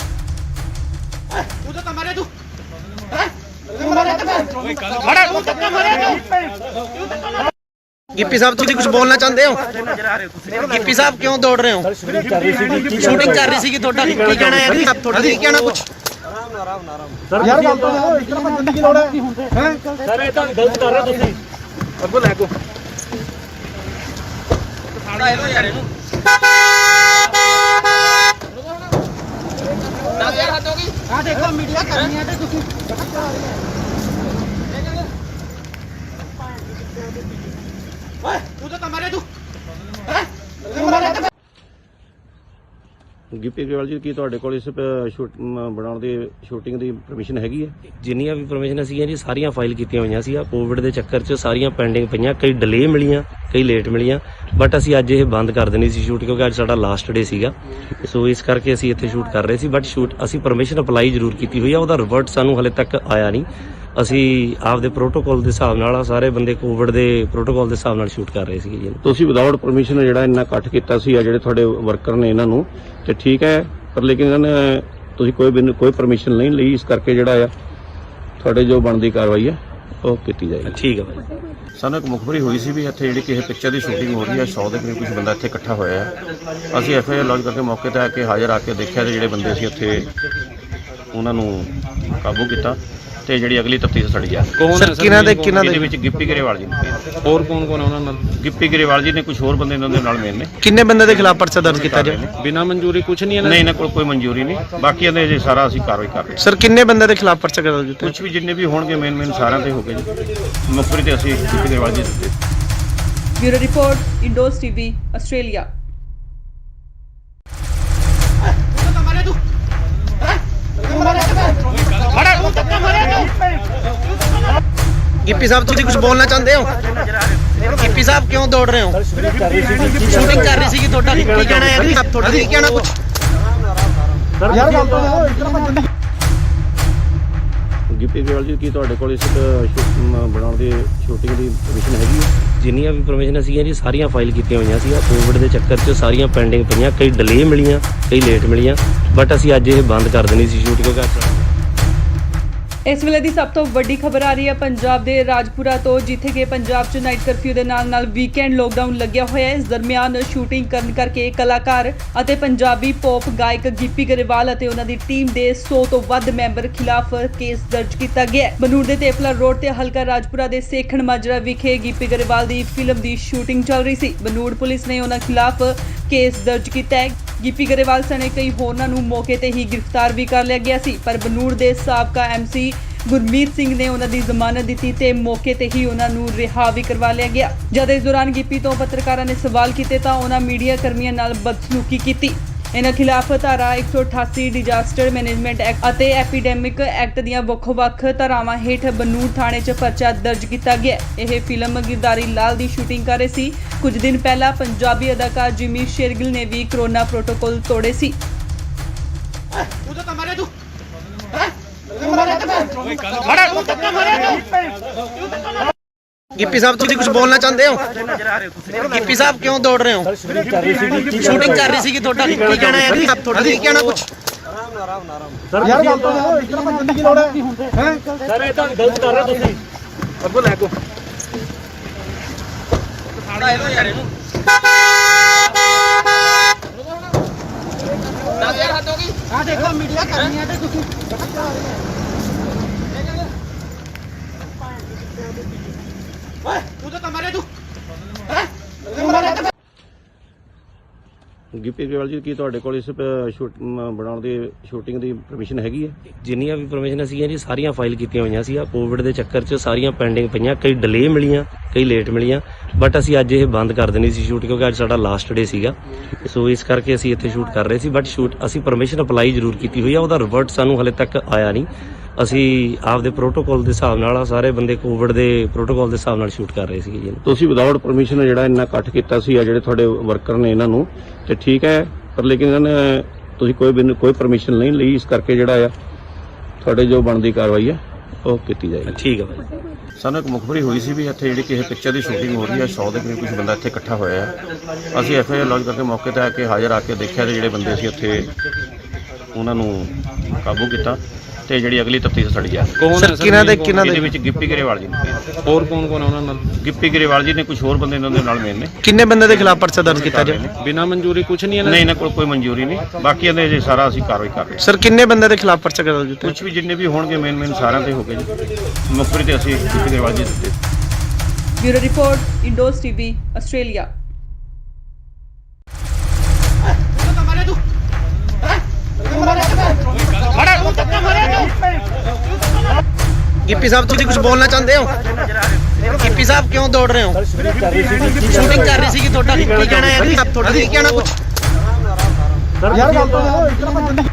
[SPEAKER 1] ਗਿੱਪੀ ਸਾਹਿਬ ਤੁਸੀਂ ਕੁਝ ਬੋਲਣਾ ਚਾਹੁੰਦੇ ਹੋ? ਗਿੱਪੀ ਸਾਹਿਬ ਕਿਉਂ ਦੌੜ ਰਹੇ ਹੋ? ਸ਼ੂਟਿੰਗ ਕਰ ਰਹੀ ਸੀ ਤੁਹਾਡਾ ਕੀ ਕਹਿਣਾ ਹੈ? ਤੁਹਾਡਾ ਕੀ ਕਹਿਣਾ ਕੁਝ?
[SPEAKER 5] ਯਾਰ ਗੱਲ ਤਾਂ ਇਸ ਤਰ੍ਹਾਂ ਬੰਦੇ ਕੀ ਲੋੜ ਹੈ? ਸਰ ਇਹ ਤਾਂ ਗਲਤ ਕਰ ਰਹੇ ਹੋ ਤੁਸੀਂ। ਅੱਗੋਂ ਲੈ ਕੋ ਆ ਦੇਖੋ ਮੀਡੀਆ ਕਰਨੀ ਹੈ ਤੇ ਤੁਸੀਂ
[SPEAKER 2] ਗਿੱਪੀ ਗਰੇਵਾਲ ਜੀ ਕੀ ਤੁਹਾਡੇ ਕੋਲ ਇਸ ਬਣਾਉਣ ਦੀ ਸ਼ੂਟਿੰਗ ਦੀ ਪਰਮਿਸ਼ਨ ਹੈਗੀ ਹੈ?
[SPEAKER 3] ਜਿੰਨੀਆਂ ਵੀ ਪਰਮਿਸ਼ਨ ਸੀਗੀਆਂ ਜੀ ਸਾਰੀਆਂ ਫਾਈਲ ਕੀਤੀਆਂ ਹੋਈਆਂ ਸੀ। ਕੋਵਿਡ ਦੇ ਚੱਕਰ 'ਚ ਸਾਰੀਆਂ ਪੈਂਡਿੰਗ ਪਈਆਂ, ਕਈ ਡਿਲੇ ਮਿਲੀਆਂ, ਕਈ ਲੇਟ ਮਿਲੀਆਂ, ਬਟ ਅਸੀਂ ਅੱਜ ਇਹ ਬੰਦ ਕਰ ਦੇਣੀ ਸੀ ਸ਼ੂਟ ਕਿਉਂਕਿ ਅੱਜ ਸਾਡਾ ਲਾਸਟ ਡੇ ਸੀਗਾ। ਸੋ ਇਸ ਕਰਕੇ ਅਸੀਂ ਇੱਥੇ ਸ਼ੂਟ ਕਰ ਰਹੇ ਸੀ, ਬਟ ਸ਼ੂਟ ਅਸੀਂ ਪਰਮਿਸ਼ਨ ਅਪਲਾਈ ਜ਼ਰੂਰ ਕੀਤੀ ਹੋਈ ਆ, ਉਹਦਾ ਰਿਵਰਟ ਸਾਨੂੰ ਹਲੇ ਤੱਕ ਆਇਆ ਨਹੀਂ। ਅਸੀਂ ਆਪਦੇ ਪ੍ਰੋਟੋਕਾਲ ਦੇ ਹਿਸਾਬ ਨਾਲ ਸਾਰੇ ਬੰਦੇ ਕੋਵਿਡ ਦੇ ਪ੍ਰੋਟੋਕਾਲ ਦੇ ਹਿਸਾਬ ਨਾਲ ਸ਼ੂਟ ਕਰ ਰਹੇ ਸੀਗੇ ਜੀ।
[SPEAKER 2] ਤੁਸੀਂ ਵਿਦਆਊਟ ਪਰਮਿਸ਼ਨ ਜਿਹੜਾ ਇੰਨਾ ਇਕੱਠ ਕੀਤਾ ਸੀ ਆ ਜਿਹੜੇ ਤੁਹਾਡੇ ਵਰਕਰ ਨੇ ਇਹਨਾਂ ਨੂੰ, ਤੇ ਠੀਕ ਹੈ, ਪਰ ਲੇਕਿਨ ਇਹਨਾਂ ਨੇ ਤੁਸੀਂ ਕੋਈ ਪਰਮਿਸ਼ਨ ਨਹੀਂ ਲਈ, ਇਸ ਕਰਕੇ ਜਿਹੜਾ ਆ ਤੁਹਾਡੇ ਜੋ ਬਣਦੀ ਕਾਰਵਾਈ ਹੈ ਉਹ ਕੀਤੀ ਜਾਏਗੀ।
[SPEAKER 3] ਠੀਕ ਹੈ ਭਾਈ।
[SPEAKER 2] ਸਾਨੂੰ ਇੱਕ ਮੁਖਬਰੀ ਹੋਈ ਸੀ ਵੀ ਇੱਥੇ ਜਿਹੜੀ ਕਿਸੇ ਪਿਕਚਰ ਦੀ ਸ਼ੂਟਿੰਗ ਹੋ ਰਹੀ ਹੈ, 100 ਦੇ ਕਰੀਬ ਕੁਝ ਬੰਦਾ ਇੱਥੇ ਇਕੱਠਾ ਹੋਇਆ ਹੈ। ਅਸੀਂ ਐਫਆਈਆਰ ਲੌਂਚ ਕਰਕੇ ਮੌਕੇ ਤੇ ਆ ਕੇ ਹਾਜ਼ਰ ਆ ਕੇ ਦੇਖਿਆ ਤੇ ਜਿਹੜੇ ਬੰਦੇ ਸੀ ਉੱਥੇ ਉਹਨਾਂ ਨੂੰ ਕਾਬੂ ਕੀਤਾ ਤੇ ਜਿਹੜੀ ਅਗਲੀ ਤਫਤੀਸ਼ ਸਾਡੀ ਜਾ ਰਹੀ ਹੈ।
[SPEAKER 6] ਕੌਣ
[SPEAKER 1] ਸਰ
[SPEAKER 6] ਹੈ
[SPEAKER 1] ਕਿਹਨਾਂ ਦੇ
[SPEAKER 2] ਇਹਦੇ ਵਿੱਚ ਗਿੱਪੀ ਗਰੇਵਾਲ ਜੀ ਨੇ।
[SPEAKER 6] ਹੋਰ ਕੌਣ ਕੌਣ ਆ ਉਹਨਾਂ ਨਾਲ
[SPEAKER 2] ਗਿੱਪੀ ਗਰੇਵਾਲ ਜੀ ਨੇ ਕੁਝ ਹੋਰ ਬੰਦੇ ਇਹਨਾਂ ਦੇ ਨਾਲ ਮੇਨ ਨੇ।
[SPEAKER 1] ਕਿੰਨੇ ਬੰਦੇ ਦੇ ਖਿਲਾਫ ਪਰਚਾ ਦਰਜ ਕੀਤਾ ਜਾਏ?
[SPEAKER 6] ਬਿਨਾਂ ਮਨਜ਼ੂਰੀ ਕੁਝ ਨਹੀਂ ਇਹਨਾਂ
[SPEAKER 2] ਨਹੀਂ ਇਹਨਾਂ ਕੋਲ ਕੋਈ ਮਨਜ਼ੂਰੀ ਨਹੀਂ, ਬਾਕੀ ਇਹਦੇ ਜੇ ਸਾਰਾ ਅਸੀਂ ਕਾਰਵਾਈ ਕਰ ਰਹੇ ਹਾਂ।
[SPEAKER 1] ਸਰ ਕਿੰਨੇ ਬੰਦੇ ਦੇ ਖਿਲਾਫ ਪਰਚਾ ਦਰਜ ਕੀਤਾ?
[SPEAKER 2] ਕੁਝ ਵੀ ਜਿੰਨੇ ਵੀ ਹੋਣਗੇ ਮੇਨ ਸਾਰਿਆਂ ਤੇ ਹੋ ਗਏ ਜੀ। ਮੁਖਬਰੀ ਤੇ ਅਸੀਂ ਗਿੱਪੀ ਗਰੇਵਾਲ ਜੀ ਦਿੱਤੇ।
[SPEAKER 4] Bureau report Indos TV Australia.
[SPEAKER 1] Gippy sahib ਤੁਸੀਂ ਕੁਝ ਬੋਲਣਾ ਚਾਹੁੰਦੇ ਹੋ? ਗਿੱਪੀ ਸਾਹਿਬ ਕਿਉਂ ਦੌੜ ਰਹੇ ਹੋ? ਸ਼ੂਟਿੰਗ ਕਰ ਰਹੀ ਸੀ ਤੁਹਾਡਾ ਕੀ ਕਹਿਣਾ ਹੈ? ਤੁਹਾਡਾ ਕੀ ਕਹਿਣਾ ਕੁਝ?
[SPEAKER 5] ਯਾਰ ਗੱਲ ਤਾਂ ਇਸ ਤਰ੍ਹਾਂ ਬੰਦੇ
[SPEAKER 2] ਗਿੱਪੀ ਗਰੇਵਾਲ ਜੀ ਕੀ ਤੁਹਾਡੇ ਕੋਲ ਇਸ ਬਣਾਉਣ ਦੀ ਸ਼ੂਟਿੰਗ ਦੀ ਪਰਮਿਸ਼ਨ ਹੈਗੀ ਹੈ?
[SPEAKER 3] ਜਿੰਨੀਆਂ ਵੀ ਪਰਮਿਸ਼ਨ ਸੀਗੀਆਂ ਜੀ ਸਾਰੀਆਂ ਫਾਈਲ ਕੀਤੀਆਂ ਹੋਈਆਂ ਸੀ। ਕੋਵਿਡ ਦੇ ਚੱਕਰ 'ਚ ਸਾਰੀਆਂ ਪੈਂਡਿੰਗ ਪਈਆਂ, ਕਈ ਡਿਲੇ ਮਿਲੀਆਂ, ਕਈ ਲੇਟ ਮਿਲੀਆਂ, ਬਟ ਅਸੀਂ ਅੱਜ ਇਹ ਬੰਦ ਕਰ ਦੇਣੀ ਸੀ ਸ਼ੂਟ ਕਿਉਂਕਿ ਅੱਜ
[SPEAKER 4] ਇਸ ਵੇਲੇ ਦੀ ਸਭ ਤੋਂ ਵੱਡੀ ਖਬਰ ਆ ਰਹੀ ਹੈ ਪੰਜਾਬ ਦੇ ਰਾਜਪੁਰਾ ਤੋਂ, ਜਿੱਥੇ ਕਿ ਪੰਜਾਬ 'ਚ ਨਾਈਟ ਕਰਫਿਊ ਦੇ ਨਾਲ ਵੀਕਐਂਡ ਲੋਕਡਾਊਨ ਲੱਗਿਆ ਹੋਇਆ ਹੈ। ਇਸ ਦਰਮਿਆਨ ਸ਼ੂਟਿੰਗ ਕਰਨ ਕਰਕੇ ਕਲਾਕਾਰ ਅਤੇ ਪੰਜਾਬੀ ਪੌਪ ਗਾਇਕ ਗਿੱਪੀ ਗਰੇਵਾਲ ਅਤੇ ਉਹਨਾਂ ਦੀ ਟੀਮ ਦੇ 100 ਤੋਂ ਵੱਧ ਮੈਂਬਰ ਖਿਲਾਫ ਕੇਸ ਦਰਜ ਕੀਤਾ ਗਿਆ ਹੈ। ਬਨੂੜ ਦੇ ਤੇਪਲਾ ਰੋਡ ਤੇ ਹਲਕਾ ਰਾਜਪੁਰਾ ਦੇ ਸੇਖਣ ਮਾਜਰਾ ਵਿਖੇ ਗਿੱਪੀ ਗਰੇਵਾਲ ਦੀ ਫਿਲਮ ਦੀ ਸ਼ੂਟਿੰਗ ਚੱਲ ਰਹੀ ਸੀ। ਬਨੂੜ ਪੁਲਿਸ ਨੇ ਉਹਨਾਂ ਖਿਲਾਫ ਕੇਸ ਦਰਜ ਕੀਤਾ ਹੈ। ਗਿੱਪੀ ਗਰੇਵਾਲ ਸਣੇ ਕਈ ਹੋਰਨਾਂ ਨੂੰ ਮੌਕੇ ਤੇ ਹੀ ਗ੍ਰਿਫਤਾਰ ਵੀ ਕਰ ਲਿਆ ਗਿਆ ਸੀ, ਪਰ ਬਨੂੜ ਦੇ ਸਾਬਕਾ ਐਮਸੀ ਗੁਰਮੀਤ ਸਿੰਘ ਨੇ ਉਹਨਾਂ ਦੀ ਜ਼ਮਾਨਤ ਦਿੱਤੀ ਤੇ ਮੌਕੇ ਤੇ ਹੀ ਉਹਨਾਂ ਨੂੰ ਰਿਹਾ ਵੀ ਕਰਵਾ ਲਿਆ ਗਿਆ। ਜਦ ਇਸ ਦੌਰਾਨ ਗਿੱਪੀ ਤੋਂ ਪੱਤਰਕਾਰਾਂ ਨੇ ਸਵਾਲ ਕੀਤੇ ਤਾਂ ਉਹਨਾਂ ਮੀਡੀਆ ਕਰਮੀਆਂ ਨਾਲ ਬਦਸਲੂਕੀ ਕੀਤੀ। ਇਹਨਾਂ ਖਿਲਾਫ ਧਾਰਾ 188 ਡਿਜ਼ਾਸਟਰ ਮੈਨੇਜਮੈਂਟ ਐਕਟ ਅਤੇ ਐਪੀਡੈਮਿਕ ਐਕਟ ਦੀਆਂ ਵੱਖ-ਵੱਖ ਧਾਰਾਵਾਂ ਹੇਠ ਬਨੂੜ ਥਾਣੇ 'ਚ ਪਰਚਾ ਦਰਜ ਕੀਤਾ ਗਿਆ। ਇਹ ਫਿਲਮ ਗਿਰਦਾਰੀ ਲਾਲ ਦੀ ਸ਼ੂਟਿੰਗ ਕਰ ਰਹੇ ਸੀ। ਕੁਝ ਦਿਨ ਪਹਿਲਾਂ ਪੰਜਾਬੀ ਅਦਾਕਾਰ ਜਿਮੀ ਸ਼ੇਰਗਿਲ ਨੇ ਵੀ ਕਰੋਨਾ ਪ੍ਰੋਟੋਕਾਲ ਤੋੜੇ ਸੀ।
[SPEAKER 1] गिप्पी साहब तुम कुछ बोलना चाहते हो? गिप्पी साहब क्यों दौड़ रहे हो? शूटिंग कर रही थी ਤੁਹਾਡਾ ਕੀ ਕਹਿਣਾ ਹੈ ਜੀ? ਤੁਹਾਡਾ ਕੀ ਕਹਿਣਾ ਕੁਝ?
[SPEAKER 5] ਸਰ ਯਾਰ ਗੱਲ ਤਾਂ ਇਤਨਾ ਬੰਦਗੀ ਕੀ ਲੋੜ ਹੈ? ਸਰ ਇਹ ਤਾਂ ਗਲਤ ਕਰ ਰਹੇ ਹੋ ਤੁਸੀਂ। ਅੱਗੋਂ ਲੈ ਕੋ
[SPEAKER 1] ਖਾੜਾ ਇਹੋ ਯਾਰ ਇਹਨੂੰ 10000 ਹੱਦ ਹੋ ਗਈ। ਆ ਦੇਖੋ ਮੀਡੀਆ ਕਰਨੀ ਹੈ ਤੇ ਤੁਸੀਂ ਓਏ ਤੂੰ ਤਾਂ ਮਾਰੇ ਤੂੰ
[SPEAKER 2] ਗਿੱਪੀ ਗਰੇਵਾਲ ਜੀ, ਕੀ ਤੁਹਾਡੇ ਕੋਲ ਇਸ ਬਣਾਉਣ ਦੀ ਸ਼ੂਟਿੰਗ ਦੀ ਪਰਮਿਸ਼ਨ ਹੈਗੀ ਹੈ?
[SPEAKER 3] ਜਿੰਨੀਆਂ ਵੀ ਪਰਮਿਸ਼ਨਾਂ ਸੀਗੀਆਂ ਜੀ ਸਾਰੀਆਂ ਫਾਈਲ ਕੀਤੀਆਂ ਹੋਈਆਂ ਸੀ। ਕੋਵਿਡ ਦੇ ਚੱਕਰ 'ਚ ਸਾਰੀਆਂ ਪੈਂਡਿੰਗ ਪਈਆਂ, ਕਈ ਡਿਲੇ ਮਿਲੀਆਂ, ਕਈ ਲੇਟ ਮਿਲੀਆਂ, ਬਟ ਅਸੀਂ ਅੱਜ ਇਹ ਬੰਦ ਕਰ ਦੇਣੀ ਸੀ ਸ਼ੂਟ, ਕਿਉਂਕਿ ਅੱਜ ਸਾਡਾ ਲਾਸਟ ਡੇ ਸੀਗਾ। ਸੋ ਇਸ ਕਰਕੇ ਅਸੀਂ ਇੱਥੇ ਸ਼ੂਟ ਕਰ ਰਹੇ ਸੀ, ਬਟ ਅਸੀਂ ਪਰਮਿਸ਼ਨ ਅਪਲਾਈ ਜ਼ਰੂਰ ਕੀਤੀ ਹੋਈ ਆ, ਉਹਦਾ ਰਿਵਰਟ ਸਾਨੂੰ ਹਲੇ ਤੱਕ ਆਇਆ ਨਹੀਂ। ਅਸੀਂ ਆਪਦੇ ਪ੍ਰੋਟੋਕਾਲ ਦੇ ਹਿਸਾਬ ਨਾਲ ਸਾਰੇ ਬੰਦੇ ਕੋਵਿਡ ਦੇ ਪ੍ਰੋਟੋਕਾਲ ਦੇ ਹਿਸਾਬ ਨਾਲ ਸ਼ੂਟ ਕਰ ਰਹੇ ਸੀਗੇ ਜੀ।
[SPEAKER 2] ਤੁਸੀਂ ਵਿਦਆਊਟ ਪਰਮਿਸ਼ਨ ਜਿਹੜਾ ਇੰਨਾ ਇਕੱਠ ਕੀਤਾ ਸੀ, ਆ ਜਿਹੜੇ ਤੁਹਾਡੇ ਵਰਕਰ ਨੇ ਇਹਨਾਂ ਨੂੰ, ਤੇ ਠੀਕ ਹੈ, ਪਰ ਲੇਕਿਨ ਇਹਨਾਂ ਨੇ ਤੁਸੀਂ ਕੋਈ ਪਰਮਿਸ਼ਨ ਨਹੀਂ ਲਈ, ਇਸ ਕਰਕੇ ਜਿਹੜਾ ਆ ਤੁਹਾਡੇ ਜੋ ਬਣਦੀ ਕਾਰਵਾਈ ਹੈ ਉਹ ਕੀਤੀ ਜਾਏਗੀ।
[SPEAKER 3] ਠੀਕ ਹੈ ਭਾਈ।
[SPEAKER 2] ਸਾਨੂੰ ਇੱਕ ਮੁਖਬਰੀ ਹੋਈ ਸੀ ਵੀ ਇੱਥੇ ਜਿਹੜੀ ਕਿਸੇ ਪਿਕਚਰ ਦੀ ਸ਼ੂਟਿੰਗ ਹੋ ਰਹੀ ਹੈ, 100 ਦੇ ਕਰੀਬ ਕੁਝ ਬੰਦਾ ਇੱਥੇ ਇਕੱਠਾ ਹੋਇਆ ਹੈ। ਅਸੀਂ ਐਫਆਈਆਰ ਲੌਂਚ ਕਰਕੇ ਮੌਕੇ ਤੇ ਆ ਕੇ ਹਾਜ਼ਰ ਆ ਕੇ ਦੇਖਿਆ ਤੇ ਜਿਹੜੇ ਬੰਦੇ ਸੀ ਉੱਥੇ ਉਹਨਾਂ ਨੂੰ ਕਾਬੂ ਕੀਤਾ ਤੇ ਜਿਹੜੀ ਅਗਲੀ ਤਫਤੀਸ਼ ਸਾਡੀ ਜਾ ਰਹੀ ਹੈ।
[SPEAKER 6] ਕੌਣ ਹੈ ਸਰ?
[SPEAKER 2] ਇਹਦੇ ਵਿੱਚ ਗਿੱਪੀ ਗਰੇਵਾਲ ਜੀ ਨੇ,
[SPEAKER 6] ਹੋਰ ਕੌਣ ਕੌਣ ਹੈ ਉਹਨਾਂ ਨਾਲ?
[SPEAKER 2] ਗਿੱਪੀ ਗਰੇਵਾਲ ਜੀ ਨੇ, ਕੁਝ ਹੋਰ ਬੰਦੇ ਇਹਨਾਂ ਦੇ ਨਾਲ ਮੇਨ ਨੇ।
[SPEAKER 1] ਕਿੰਨੇ ਬੰਦੇ ਦੇ ਖਿਲਾਫ ਪਰਚਾ ਦਰਜ ਕੀਤਾ ਜੀ?
[SPEAKER 6] ਬਿਨਾਂ ਮਨਜ਼ੂਰੀ ਕੁਝ ਨਹੀਂ ਇਹਨਾਂ
[SPEAKER 2] ਨਹੀਂ, ਇਹਨਾਂ ਕੋਲ ਕੋਈ ਮਨਜ਼ੂਰੀ ਨਹੀਂ, ਬਾਕੀ ਇਹਦੇ ਜੇ ਸਾਰਾ ਅਸੀਂ ਕਾਰਵਾਈ ਕਰ ਰਹੇ ਹਾਂ।
[SPEAKER 1] ਸਰ ਕਿੰਨੇ ਬੰਦੇ ਦੇ ਖਿਲਾਫ ਪਰਚਾ ਦਰਜ ਕੀਤਾ?
[SPEAKER 2] ਕੁਝ ਵੀ ਜਿੰਨੇ ਵੀ ਹੋਣਗੇ ਮੇਨ ਸਾਰਿਆਂ ਤੇ ਹੋ ਗਏ ਜੀ। ਮੁਖਬਰੀ ਤੇ ਅਸੀਂ ਗਿੱਪੀ ਗਰੇਵਾਲ ਜੀ ਦਿੱਤੇ।
[SPEAKER 4] Bureau report, Indos TV, Australia.
[SPEAKER 1] Gippy sahab तुम कुछ बोलना चाहते हो? गिप्पी साहब क्यों दौड़ रहे हो? शूटिंग कर रही थी ਤੁਹਾਡਾ ਕੀ ਕਹਿਣਾ ਹੈ ਜੀ? ਤੁਹਾਡਾ ਕੀ ਕਹਿਣਾ ਕੁਝ?
[SPEAKER 5] ਸਰ ਯਾਰ ਗੱਲ ਤਾਂ ਇਤਨਾ ਬੰਦਗੀ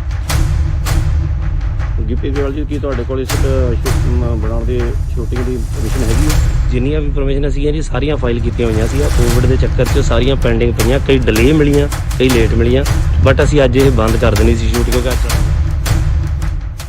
[SPEAKER 2] ਗਿੱਪੀ ਗਰੇਵਾਲ ਜੀ, ਕੀ ਤੁਹਾਡੇ ਕੋਲ ਇਸ ਬਣਾਉਣ ਦੀ ਸ਼ੂਟਿੰਗ ਦੀ ਪਰਮਿਸ਼ਨ ਹੈਗੀ ਹੈ?
[SPEAKER 3] ਜਿੰਨੀਆਂ ਵੀ ਪਰਮਿਸ਼ਨਾਂ ਸੀਗੀਆਂ ਜੀ ਸਾਰੀਆਂ ਫਾਈਲ ਕੀਤੀਆਂ ਹੋਈਆਂ ਸੀ। ਕੋਵਿਡ ਦੇ ਚੱਕਰ 'ਚ ਸਾਰੀਆਂ ਪੈਂਡਿੰਗ ਪਈਆਂ, ਕਈ ਡਿਲੇ ਮਿਲੀਆਂ, ਕਈ ਲੇਟ ਮਿਲੀਆਂ, ਬਟ ਅਸੀਂ ਅੱਜ ਇਹ ਬੰਦ ਕਰ ਦੇਣੀ ਸੀ ਸ਼ੂਟ, ਕਿਉਂਕਿ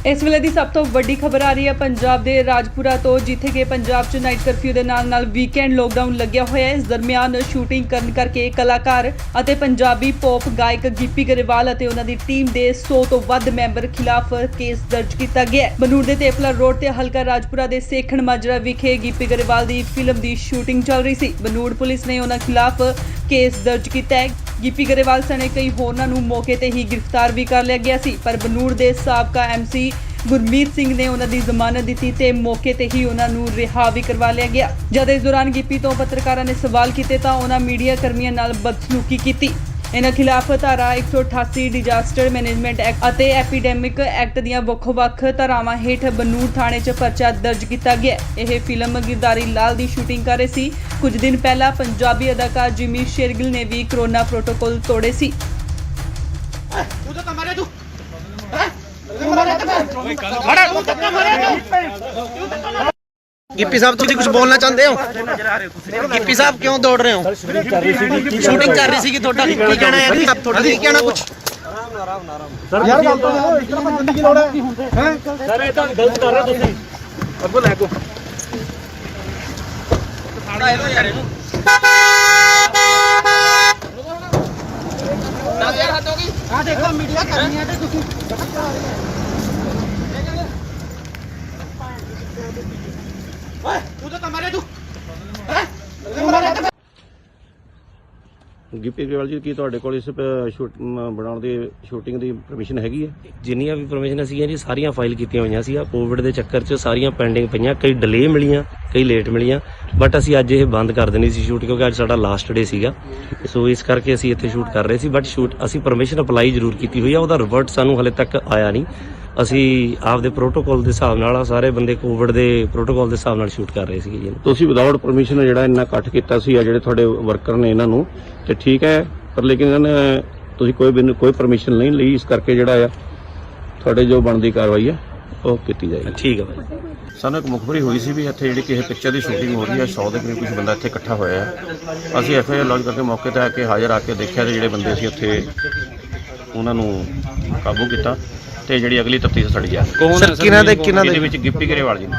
[SPEAKER 4] ਇਸ ਵੇਲੇ ਦੀ ਸਭ ਤੋਂ ਵੱਡੀ ਖਬਰ ਆ ਰਹੀ ਹੈ ਪੰਜਾਬ ਦੇ ਰਾਜਪੁਰਾ ਤੋਂ, ਜਿੱਥੇ ਕਿ ਪੰਜਾਬ 'ਚ ਨਾਈਟ ਕਰਫਿਊ ਦੇ ਨਾਲ ਵੀਕਐਂਡ ਲੋਕਡਾਊਨ ਲੱਗਿਆ ਹੋਇਆ ਹੈ। ਇਸ ਦਰਮਿਆਨ ਸ਼ੂਟਿੰਗ ਕਰਨ ਕਰਕੇ ਕਲਾਕਾਰ ਅਤੇ ਪੰਜਾਬੀ ਪੌਪ ਗਾਇਕ ਗਿੱਪੀ ਗਰੇਵਾਲ ਅਤੇ ਉਹਨਾਂ ਦੀ ਟੀਮ ਦੇ 100 ਤੋਂ ਵੱਧ ਮੈਂਬਰ ਖਿਲਾਫ ਕੇਸ ਦਰਜ ਕੀਤਾ ਗਿਆ ਹੈ। ਬਨੂੜ ਦੇ ਤੇਪਲਾ ਰੋਡ ਤੇ ਹਲਕਾ ਰਾਜਪੁਰਾ ਦੇ ਸੇਖਣ ਮਾਜਰਾ ਵਿਖੇ ਗਿੱਪੀ ਗਰੇਵਾਲ ਦੀ ਫਿਲਮ ਦੀ ਸ਼ੂਟਿੰਗ ਚੱਲ ਰਹੀ ਸੀ। ਬਨੂੜ ਪੁਲਿਸ ਨੇ ਉਹਨਾਂ ਖਿਲਾਫ ਕੇਸ ਦਰਜ ਕੀਤਾ ਹੈ। ਗਿੱਪੀ ਗਰੇਵਾਲ ਸਣੇ ਕਈ ਹੋਰਨਾਂ ਨੂੰ ਮੌਕੇ ਤੇ ਹੀ ਗ੍ਰਿਫਤਾਰ ਵੀ ਕਰ ਲਿਆ ਗਿਆ ਸੀ, ਪਰ ਬਨੂੜ ਦੇ ਸਾਬਕਾ ਐਮਸੀ ਗੁਰਮੀਤ ਸਿੰਘ ਨੇ ਉਹਨਾਂ ਦੀ ਜ਼ਮਾਨਤ ਦਿੱਤੀ ਤੇ ਮੌਕੇ ਤੇ ਹੀ ਉਹਨਾਂ ਨੂੰ ਰਿਹਾ ਵੀ ਕਰਵਾ ਲਿਆ ਗਿਆ। ਜਦ ਇਸ ਦੌਰਾਨ ਗਿੱਪੀ ਤੋਂ ਪੱਤਰਕਾਰਾਂ ਨੇ ਸਵਾਲ ਕੀਤੇ ਤਾਂ ਉਹਨਾਂ ਮੀਡੀਆ ਕਰਮੀਆਂ ਨਾਲ ਬਦਸਲੂਕੀ ਕੀਤੀ। ਇਹਨਾਂ ਖਿਲਾਫ ਧਾਰਾ 188 ਡਿਜ਼ਾਸਟਰ ਮੈਨੇਜਮੈਂਟ ਐਕਟ ਅਤੇ ਐਪੀਡੈਮਿਕ ਐਕਟ ਦੀਆਂ ਵੱਖ-ਵੱਖ ਧਾਰਾਵਾਂ ਹੇਠ ਬਨੂੜ ਥਾਣੇ 'ਚ ਪਰਚਾ ਦਰਜ ਕੀਤਾ ਗਿਆ। ਇਹ ਫਿਲਮ ਗਿਰਦਾਰੀ ਲਾਲ ਦੀ ਸ਼ੂਟਿੰਗ ਕਰ ਰਹੇ ਸੀ। ਕੁਝ ਦਿਨ ਪਹਿਲਾਂ ਪੰਜਾਬੀ ਅਦਾਕਾਰ ਜਿਮੀ ਸ਼ੇਰਗਿਲ ਨੇ ਵੀ ਕਰੋਨਾ ਪ੍ਰੋਟੋਕਾਲ ਤੋੜੇ ਸੀ।
[SPEAKER 1] ਤੂੰ ਤਾਂ ਮਾਰੇ ਤੂੰ गिप्पी साहब तुम कुछ बोलना चाहते हो? गिप्पी साहब क्यों दौड़ रहे हो? शूटिंग कर रही थी ਤੁਹਾਡਾ ਕੀ ਕਹਿਣਾ ਹੈ ਜੀ? ਤੁਹਾਡਾ ਕੀ ਕਹਿਣਾ ਕੁਝ?
[SPEAKER 5] ਸਰ ਯਾਰ ਗੱਲ ਤਾਂ ਇਤਨਾ ਬੰਦਗੀ ਕੀ ਲੋੜ ਹੈ? ਸਰ ਇਹ ਤਾਂ ਗਲਤ ਕਰ ਰਹੇ ਹੋ ਤੁਸੀਂ। ਅੱਗੋਂ ਲੈ ਕੋ
[SPEAKER 1] ਖਾੜਾ ਇਹੋ ਯਾਰ ਇਹਨੂੰ 10000 ਹੱਦ ਹੋ ਗਈ। ਆ ਦੇਖੋ ਮੀਡੀਆ ਕਰਨੀ ਹੈ ਤੇ ਤੁਸੀਂ ਓਏ ਤੂੰ ਤਾਂ ਮਾਰੇ ਤੂੰ
[SPEAKER 2] ਗਿੱਪੀ ਗਰੇਵਾਲ ਜੀ, ਕੀ ਤੁਹਾਡੇ ਕੋਲ ਇਸ ਬਣਾਉਣ ਦੀ ਸ਼ੂਟਿੰਗ ਦੀ ਪਰਮਿਸ਼ਨ ਹੈਗੀ ਹੈ?
[SPEAKER 3] ਜਿੰਨੀਆਂ ਵੀ ਪਰਮਿਸ਼ਨਾਂ ਸੀਗੀਆਂ ਜੀ ਸਾਰੀਆਂ ਫਾਈਲ ਕੀਤੀਆਂ ਹੋਈਆਂ ਸੀ। ਕੋਵਿਡ ਦੇ ਚੱਕਰ 'ਚ ਸਾਰੀਆਂ ਪੈਂਡਿੰਗ ਪਈਆਂ, ਕਈ ਡਿਲੇ ਮਿਲੀਆਂ, ਕਈ ਲੇਟ ਮਿਲੀਆਂ, ਬਟ ਅਸੀਂ ਅੱਜ ਇਹ ਬੰਦ ਕਰ ਦੇਣੀ ਸੀ ਸ਼ੂਟ, ਕਿਉਂਕਿ ਅੱਜ ਸਾਡਾ ਲਾਸਟ ਡੇ ਸੀਗਾ। ਸੋ ਇਸ ਕਰਕੇ ਅਸੀਂ ਇੱਥੇ ਸ਼ੂਟ ਕਰ ਰਹੇ ਸੀ, ਬਟ ਅਸੀਂ ਪਰਮਿਸ਼ਨ ਅਪਲਾਈ ਜ਼ਰੂਰ ਕੀਤੀ ਹੋਈ ਆ, ਉਹਦਾ ਰਿਵਰਟ ਸਾਨੂੰ ਹਲੇ ਤੱਕ ਆਇਆ ਨਹੀਂ। ਅਸੀਂ ਆਪਦੇ ਪ੍ਰੋਟੋਕਾਲ ਦੇ ਹਿਸਾਬ ਨਾਲ ਸਾਰੇ ਬੰਦੇ ਕੋਵਿਡ ਦੇ ਪ੍ਰੋਟੋਕਾਲ ਦੇ ਹਿਸਾਬ ਨਾਲ ਸ਼ੂਟ ਕਰ ਰਹੇ ਸੀਗੇ ਜੀ।
[SPEAKER 2] ਤੁਸੀਂ ਵਿਦਆਊਟ ਪਰਮਿਸ਼ਨ ਜਿਹੜਾ ਇੰਨਾ ਇਕੱਠ ਕੀਤਾ ਸੀ ਆ ਜਿਹੜੇ ਤੁਹਾਡੇ ਵਰਕਰ ਨੇ ਇਹਨਾਂ ਨੂੰ ਤੇ ਠੀਕ ਹੈ, ਪਰ ਲੇਕਿਨ ਇਹਨਾਂ ਨੇ ਤੁਸੀਂ ਕੋਈ ਪਰਮਿਸ਼ਨ ਨਹੀਂ ਲਈ, ਇਸ ਕਰਕੇ ਜਿਹੜਾ ਆ ਤੁਹਾਡੇ ਜੋ ਬਣਦੀ ਕਾਰਵਾਈ ਹੈ ਉਹ ਕੀਤੀ ਜਾਏਗੀ।
[SPEAKER 3] ਠੀਕ ਹੈ ਭਾਈ।
[SPEAKER 2] ਸਾਨੂੰ ਇੱਕ ਮੁਖਬਰੀ ਹੋਈ ਸੀ ਵੀ ਇੱਥੇ ਜਿਹੜੀ ਕਿਸੇ ਪਿਕਚਰ ਦੀ ਸ਼ੂਟਿੰਗ ਹੋ ਰਹੀ ਹੈ, 100 ਦੇ ਕਰੀਬ ਕੁਝ ਬੰਦਾ ਇੱਥੇ ਇਕੱਠਾ ਹੋਇਆ ਹੈ। ਅਸੀਂ ਐਫਆਈਆਰ ਲੌਂਚ ਕਰਕੇ ਮੌਕੇ ਤੇ ਆ ਕੇ ਹਾਜ਼ਰ ਆ ਕੇ ਦੇਖਿਆ ਤੇ ਜਿਹੜੇ ਬੰਦੇ ਸੀ ਉੱਥੇ ਉਹਨਾਂ ਨੂੰ ਕਾਬੂ ਕੀਤਾ ਤੇ ਜਿਹੜੀ ਅਗਲੀ ਤਫਤੀਸ਼ ਸਾਡੀ ਆ।
[SPEAKER 6] ਕੌਣ ਹੈ ਸਰ?
[SPEAKER 2] ਇਹਦੇ ਵਿੱਚ ਗਿੱਪੀ ਗਰੇਵਾਲ ਜੀ ਨੇ,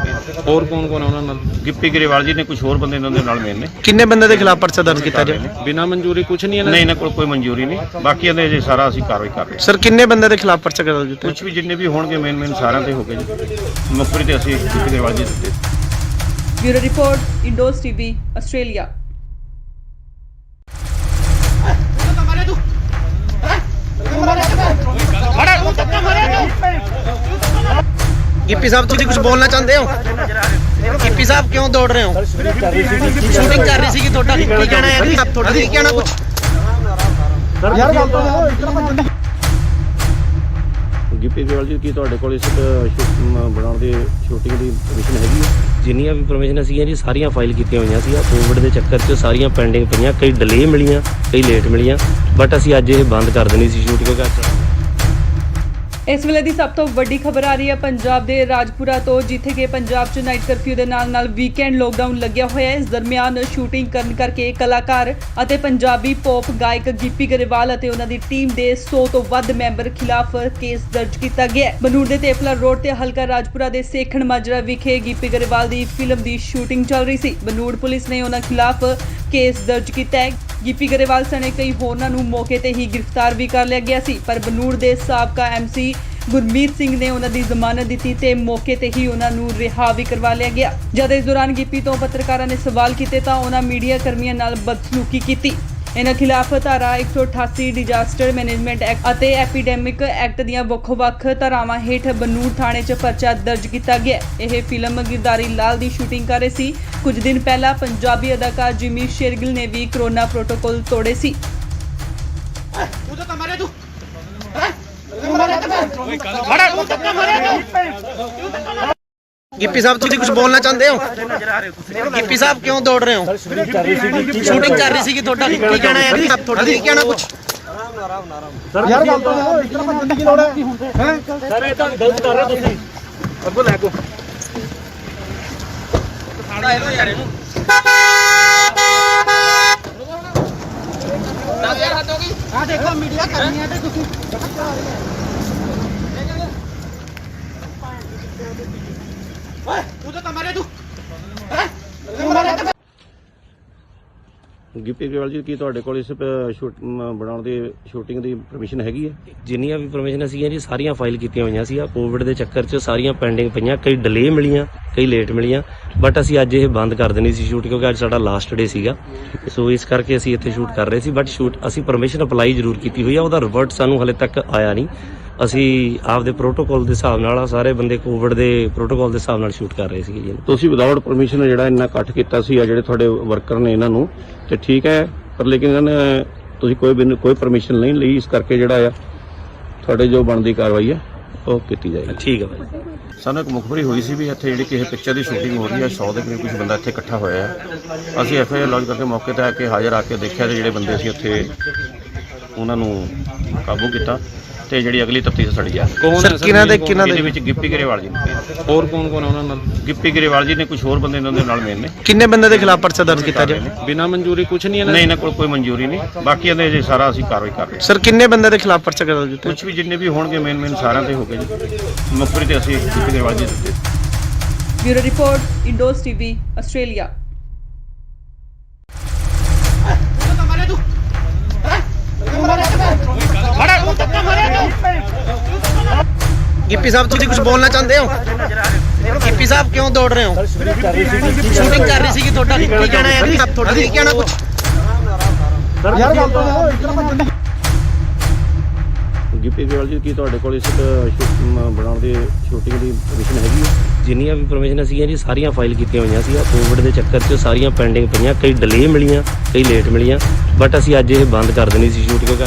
[SPEAKER 6] ਹੋਰ ਕੌਣ ਕੌਣ ਹੈ ਉਹਨਾਂ ਨਾਲ?
[SPEAKER 2] ਗਿੱਪੀ ਗਰੇਵਾਲ ਜੀ ਨੇ, ਕੁਝ ਹੋਰ ਬੰਦੇ ਇਹਨਾਂ ਦੇ ਨਾਲ ਮੇਨ ਨੇ।
[SPEAKER 1] ਕਿੰਨੇ ਬੰਦੇ ਦੇ ਖਿਲਾਫ ਪਰਚਾ ਦਰਜ ਕੀਤਾ ਜੀ?
[SPEAKER 6] ਬਿਨਾਂ ਮਨਜ਼ੂਰੀ ਕੁਝ ਨਹੀਂ ਹੈ?
[SPEAKER 2] ਨਹੀਂ, ਇਹਨਾਂ ਕੋਲ ਕੋਈ ਮਨਜ਼ੂਰੀ ਨਹੀਂ, ਬਾਕੀ ਇਹਦੇ ਜੇ ਸਾਰਾ ਅਸੀਂ ਕਾਰਵਾਈ ਕਰ ਰਹੇ ਹਾਂ।
[SPEAKER 1] ਸਰ ਕਿੰਨੇ ਬੰਦੇ ਦੇ ਖਿਲਾਫ ਪਰਚਾ ਦਰਜ ਕੀਤਾ?
[SPEAKER 2] ਕੁਝ ਵੀ ਜਿੰਨੇ ਵੀ ਹੋਣਗੇ ਮੇਨ ਸਾਰਿਆਂ ਤੇ ਹੋ ਗਏ ਜੀ। ਮੁਖਬਰੀ ਤੇ ਅਸੀਂ ਗਿੱਪੀ ਗਰੇਵਾਲ ਜੀ ਦਿੱਤੇ।
[SPEAKER 4] Bureau report, Indos TV, Australia.
[SPEAKER 1] Gippy sahab ਤੁਸੀਂ ਕੁਝ ਬੋਲਣਾ ਚਾਹੁੰਦੇ ਹੋ? ਗਿੱਪੀ ਸਾਹਿਬ ਕਿਉਂ ਦੌੜ ਰਹੇ ਹੋ? ਸ਼ੂਟਿੰਗ ਕਰ ਰਹੀ ਸੀ ਕਿ ਤੁਹਾਡਾ ਕੀ ਕਹਿਣਾ ਹੈ? ਜੀ ਤੁਹਾਡਾ ਕੀ ਕਹਿਣਾ ਕੁਝ?
[SPEAKER 5] ਯਾਰ ਗੱਲ ਤਾਂ ਇਤਨਾ ਬੰਦਾ
[SPEAKER 2] ਗਿੱਪੀ ਗਰੇਵਾਲ ਜੀ, ਕੀ ਤੁਹਾਡੇ ਕੋਲ ਇਸ ਬਣਾਉਣ ਦੀ ਸ਼ੂਟਿੰਗ ਦੀ ਪਰਮਿਸ਼ਨ ਹੈਗੀ ਹੈ?
[SPEAKER 3] ਜਿੰਨੀਆਂ ਵੀ ਪਰਮਿਸ਼ਨ ਸੀਗੀਆਂ ਜੀ ਸਾਰੀਆਂ ਫਾਈਲ ਕੀਤੀਆਂ ਹੋਈਆਂ ਸੀ। ਕੋਵਿਡ ਦੇ ਚੱਕਰ 'ਚ ਸਾਰੀਆਂ ਪੈਂਡਿੰਗ ਪਈਆਂ, ਕਈ ਡਿਲੇ ਮਿਲੀਆਂ, ਕਈ ਲੇਟ ਮਿਲੀਆਂ, ਬਟ ਅਸੀਂ ਅੱਜ ਇਹ ਬੰਦ ਕਰ ਦੇਣੀ ਸੀ ਸ਼ੂਟ ਕਿਉਂਕਿ
[SPEAKER 4] ਇਸ ਵੇਲੇ ਦੀ ਸਭ ਤੋਂ ਵੱਡੀ ਖਬਰ ਆ ਰਹੀ ਹੈ ਪੰਜਾਬ ਦੇ ਰਾਜਪੁਰਾ ਤੋਂ, ਜਿੱਥੇ ਕਿ ਪੰਜਾਬ 'ਚ ਨਾਈਟ ਕਰਫਿਊ ਦੇ ਨਾਲ ਵੀਕਐਂਡ ਲੋਕਡਾਊਨ ਲੱਗਿਆ ਹੋਇਆ ਹੈ। ਇਸ ਦਰਮਿਆਨ ਸ਼ੂਟਿੰਗ ਕਰਨ ਕਰਕੇ ਕਲਾਕਾਰ ਅਤੇ ਪੰਜਾਬੀ ਪੌਪ ਗਾਇਕ ਗਿੱਪੀ ਗਰੇਵਾਲ ਅਤੇ ਉਹਨਾਂ ਦੀ ਟੀਮ ਦੇ 100 ਤੋਂ ਵੱਧ ਮੈਂਬਰ ਖਿਲਾਫ ਕੇਸ ਦਰਜ ਕੀਤਾ ਗਿਆ ਹੈ। ਬਨੂੜ ਦੇ ਤੇਪਲਾ ਰੋਡ ਤੇ ਹਲਕਾ ਰਾਜਪੁਰਾ ਦੇ ਸੇਖਣ ਮਾਜਰਾ ਵਿਖੇ ਗਿੱਪੀ ਗਰੇਵਾਲ ਦੀ ਫਿਲਮ ਦੀ ਸ਼ੂਟਿੰਗ ਚੱਲ ਰਹੀ ਸੀ। ਬਨੂੜ ਪੁਲਿਸ ਨੇ ਉਹਨਾਂ ਖਿਲਾਫ ਕੇਸ ਦਰਜ ਕੀਤਾ ਹੈ। ਗਿੱਪੀ ਗਰੇਵਾਲ ਸਣੇ ਕਈ ਹੋਰਨਾਂ ਨੂੰ ਮੌਕੇ ਤੇ ਹੀ ਗ੍ਰਿਫਤਾਰ ਵੀ ਕਰ ਲਿਆ ਗਿਆ ਸੀ, ਪਰ ਬਨੂੜ ਦੇ ਸਾਬਕਾ ਐਮਸੀ ਗੁਰਮੀਤ ਸਿੰਘ ਨੇ ਉਹਨਾਂ ਦੀ ਜ਼ਮਾਨਤ ਦਿੱਤੀ ਤੇ ਮੌਕੇ ਤੇ ਹੀ ਉਹਨਾਂ ਨੂੰ ਰਿਹਾ ਵੀ ਕਰਵਾ ਲਿਆ ਗਿਆ। ਜਦ ਇਸ ਦੌਰਾਨ ਗਿੱਪੀ ਤੋਂ ਪੱਤਰਕਾਰਾਂ ਨੇ ਸਵਾਲ ਕੀਤੇ ਤਾਂ ਉਹਨਾਂ ਮੀਡੀਆ ਕਰਮੀਆਂ ਨਾਲ ਬਦਸਲੂਕੀ ਕੀਤੀ। ਇਹਨਾਂ ਖਿਲਾਫ ਧਾਰਾ 188 ਡਿਜ਼ਾਸਟਰ ਮੈਨੇਜਮੈਂਟ ਐਕਟ ਅਤੇ ਐਪੀਡੈਮਿਕ ਐਕਟ ਦੀਆਂ ਵੱਖ-ਵੱਖ ਧਾਰਾਵਾਂ ਹੇਠ ਬਨੂੜ ਥਾਣੇ 'ਚ ਪਰਚਾ ਦਰਜ ਕੀਤਾ ਗਿਆ। ਇਹ ਫਿਲਮ ਗਿਰਦਾਰੀ ਲਾਲ ਦੀ ਸ਼ੂਟਿੰਗ ਕਰ ਰਹੇ ਸੀ। ਕੁਝ ਦਿਨ ਪਹਿਲਾਂ ਪੰਜਾਬੀ ਅਦਾਕਾਰ ਜਿਮੀ ਸ਼ੇਰਗਿਲ ਨੇ ਵੀ ਕੋਰੋਨਾ ਪ੍ਰੋਟੋਕਾਲ ਤੋੜੇ ਸੀ।
[SPEAKER 1] ਗਿੱਪੀ ਸਾਹਿਬ ਤੁਸੀਂ ਕੁਝ ਬੋਲਣਾ ਚਾਹੁੰਦੇ ਹੋ? ਗਿੱਪੀ ਸਾਹਿਬ ਕਿਉਂ ਦੌੜ ਰਹੇ ਹੋ? ਸ਼ੂਟਿੰਗ ਕਰ ਰਹੀ ਸੀ ਕਿ ਤੁਹਾਡਾ ਕੀ ਕਹਿਣਾ ਹੈ? ਜੀ ਤੁਹਾਡਾ ਕੀ ਕਹਿਣਾ ਕੁਝ?
[SPEAKER 5] ਯਾਰ ਗੱਲ ਤਾਂ ਇਤਨਾ ਬੰਦੇ ਦੀ ਲੋੜ ਹੈ? ਸਰ ਇਹ ਤਾਂ ਗਲਤ ਕਰ ਰਹੇ ਤੁਸੀਂ। ਅੱਗੋਂ ਲੈ ਕੋ ਆ ਦੇਖੋ ਮੀਡੀਆ ਕਰਨੀ ਹੈ ਤੇ ਤੁਸੀਂ ਓਏ ਤੂੰ ਤਾਂ ਮਾਰੇ ਤੂੰ
[SPEAKER 2] ਗਿੱਪੀ ਗਰੇਵਾਲ ਜੀ, ਕੀ ਤੁਹਾਡੇ ਕੋਲ ਇਸ ਬਣਾਉਣ ਦੀ ਸ਼ੂਟਿੰਗ ਦੀ ਪਰਮਿਸ਼ਨ ਹੈਗੀ ਹੈ?
[SPEAKER 3] ਜਿੰਨੀਆਂ ਵੀ ਪਰਮਿਸ਼ਨ ਸੀਗੀਆਂ ਜੀ ਸਾਰੀਆਂ ਫਾਈਲ ਕੀਤੀਆਂ ਹੋਈਆਂ ਸੀ। ਕੋਵਿਡ ਦੇ ਚੱਕਰ 'ਚ ਸਾਰੀਆਂ ਪੈਂਡਿੰਗ ਪਈਆਂ, ਕਈ ਡਿਲੇ ਮਿਲੀਆਂ, ਕਈ ਲੇਟ ਮਿਲੀਆਂ, ਬਟ ਅਸੀਂ ਅੱਜ ਇਹ ਬੰਦ ਕਰ ਦੇਣੀ ਸੀ ਸ਼ੂਟ ਕਿਉਂਕਿ ਅੱਜ ਸਾਡਾ ਲਾਸਟ ਡੇ ਸੀਗਾ। ਸੋ ਇਸ ਕਰਕੇ ਅਸੀਂ ਇੱਥੇ ਸ਼ੂਟ ਕਰ ਰਹੇ ਸੀ, ਬਟ ਅਸੀਂ ਪਰਮਿਸ਼ਨ ਅਪਲਾਈ ਜ਼ਰੂਰ ਕੀਤੀ ਹੋਈ ਆ, ਉਹਦਾ ਰਿਵਰਟ ਸਾਨੂੰ ਹਲੇ ਤੱਕ ਆਇਆ ਨਹੀਂ। ਅਸੀਂ ਆਪਦੇ ਪ੍ਰੋਟੋਕਾਲ ਦੇ ਹਿਸਾਬ ਨਾਲ ਸਾਰੇ ਬੰਦੇ ਕੋਵਿਡ ਦੇ ਪ੍ਰੋਟੋਕਾਲ ਦੇ ਹਿਸਾਬ ਨਾਲ ਸ਼ੂਟ ਕਰ ਰਹੇ ਸੀਗੇ ਜੀ।
[SPEAKER 2] ਤੁਸੀਂ ਵਿਦਆਊਟ ਪਰਮਿਸ਼ਨ ਜਿਹੜਾ ਇੰਨਾ ਇਕੱਠ ਕੀਤਾ ਸੀ ਆ ਜਿਹੜੇ ਤੁਹਾਡੇ ਵਰਕਰ ਨੇ ਇਹਨਾਂ ਨੂੰ ਤੇ ਠੀਕ ਹੈ, ਪਰ ਲੇਕਿਨ ਇਹਨਾਂ ਨੇ ਤੁਸੀਂ ਕੋਈ ਪਰਮਿਸ਼ਨ ਨਹੀਂ ਲਈ, ਇਸ ਕਰਕੇ ਜਿਹੜਾ ਆ ਤੁਹਾਡੇ ਜੋ ਬਣਦੀ ਕਾਰਵਾਈ ਹੈ ਉਹ ਕੀਤੀ ਜਾਏਗੀ।
[SPEAKER 3] ਠੀਕ ਹੈ ਭਾਈ।
[SPEAKER 2] ਸਾਨੂੰ ਇੱਕ ਮੁਖਬਰੀ ਹੋਈ ਸੀ ਵੀ ਇੱਥੇ ਜਿਹੜੀ ਕਿਸੇ ਪਿਕਚਰ ਦੀ ਸ਼ੂਟਿੰਗ ਹੋ ਰਹੀ ਹੈ, 100 ਦੇ ਕਰੀਬ ਕੁਝ ਬੰਦਾ ਇੱਥੇ ਇਕੱਠਾ ਹੋਇਆ ਹੈ। ਅਸੀਂ ਐਫਆਈਆਰ ਲੌਂਚ ਕਰਕੇ ਮੌਕੇ ਤੇ ਆ ਕੇ ਹਾਜ਼ਰ ਆ ਕੇ ਦੇਖਿਆ ਤੇ ਜਿਹੜੇ ਬੰਦੇ ਸੀ ਉੱਥੇ ਉਹਨਾਂ ਨੂੰ ਕਾਬੂ ਕੀਤਾ ਤੇ ਜਿਹੜੀ ਅਗਲੀ ਤਫਤੀਸ਼ ਸਾਡੀ ਆ।
[SPEAKER 6] ਕੌਣ ਹੈ ਸਰ?
[SPEAKER 2] ਇਹਦੇ ਵਿੱਚ ਗਿੱਪੀ ਗਰੇਵਾਲ ਜੀ ਨੇ,
[SPEAKER 6] ਹੋਰ ਕੌਣ ਕੌਣ ਹੈ ਉਹਨਾਂ ਨਾਲ?
[SPEAKER 2] ਗਿੱਪੀ ਗਰੇਵਾਲ ਜੀ ਨੇ, ਕੁਝ ਹੋਰ ਬੰਦੇ ਇਹਨਾਂ ਦੇ ਨਾਲ ਮੇਨ ਨੇ।
[SPEAKER 1] ਕਿੰਨੇ ਬੰਦੇ ਦੇ ਖਿਲਾਫ ਪਰਚਾ ਦਰਜ ਕੀਤਾ ਜੀ?
[SPEAKER 6] ਬਿਨਾਂ ਮਨਜ਼ੂਰੀ ਕੁਝ ਨਹੀਂ ਹੈ?
[SPEAKER 2] ਨਹੀਂ, ਇਹਨਾਂ ਕੋਲ ਕੋਈ ਮਨਜ਼ੂਰੀ ਨਹੀਂ, ਬਾਕੀ ਇਹਦੇ ਜੇ ਸਾਰਾ ਅਸੀਂ ਕਾਰਵਾਈ ਕਰ ਰਹੇ ਹਾਂ।
[SPEAKER 1] ਸਰ ਕਿੰਨੇ ਬੰਦੇ ਦੇ ਖਿਲਾਫ ਪਰਚਾ ਦਰਜ ਕੀਤਾ?
[SPEAKER 2] ਕੁਝ ਵੀ ਜਿੰਨੇ ਵੀ ਹੋਣਗੇ ਮੇਨ ਸਾਰਿਆਂ ਤੇ ਹੋ ਗਏ ਜੀ। ਮੁਖਬਰੀ ਤੇ ਅਸੀਂ ਗਿੱਪੀ ਗਰੇਵਾਲ ਜੀ ਦਿੱਤੇ।
[SPEAKER 4] Bureau report, Indos TV, Australia.
[SPEAKER 1] Gippy sahib ਤੁਸੀਂ ਕੁਝ ਬੋਲਣਾ ਚਾਹੁੰਦੇ ਹੋ? ਗਿੱਪੀ ਸਾਹਿਬ ਕਿਉਂ ਦੌੜ ਰਹੇ ਹੋ? ਸ਼ੂਟਿੰਗ ਕਰ ਰਹੀ ਸੀ ਕਿ ਤੁਹਾਡਾ ਕੀ ਕਹਿਣਾ ਹੈ? ਜੀ ਤੁਹਾਡਾ ਕੀ ਕਹਿਣਾ ਕੁਝ?
[SPEAKER 5] ਯਾਰ ਗੱਲ ਤਾਂ ਇਤਨਾ ਬੰਦੇ
[SPEAKER 2] ਗਿੱਪੀ ਗਰੇਵਾਲ ਜੀ, ਕੀ ਤੁਹਾਡੇ ਕੋਲ ਇਸ ਬਣਾਉਣ ਦੀ ਸ਼ੂਟਿੰਗ ਦੀ ਪਰਮਿਸ਼ਨ ਹੈਗੀ ਹੈ?
[SPEAKER 3] ਜਿੰਨੀਆਂ ਵੀ ਪਰਮਿਸ਼ਨ ਸੀਗੀਆਂ ਜੀ ਸਾਰੀਆਂ ਫਾਈਲ ਕੀਤੀਆਂ ਹੋਈਆਂ ਸੀ। ਕੋਵਿਡ ਦੇ ਚੱਕਰ 'ਚ ਸਾਰੀਆਂ ਪੈਂਡਿੰਗ ਪਈਆਂ, ਕਈ ਡਿਲੇ ਮਿਲੀਆਂ, ਕਈ ਲੇਟ ਮਿਲੀਆਂ, ਬਟ ਅਸੀਂ ਅੱਜ ਇਹ ਬੰਦ ਕਰ ਦੇਣੀ ਸੀ ਸ਼ੂਟ ਕਿਉਂਕਿ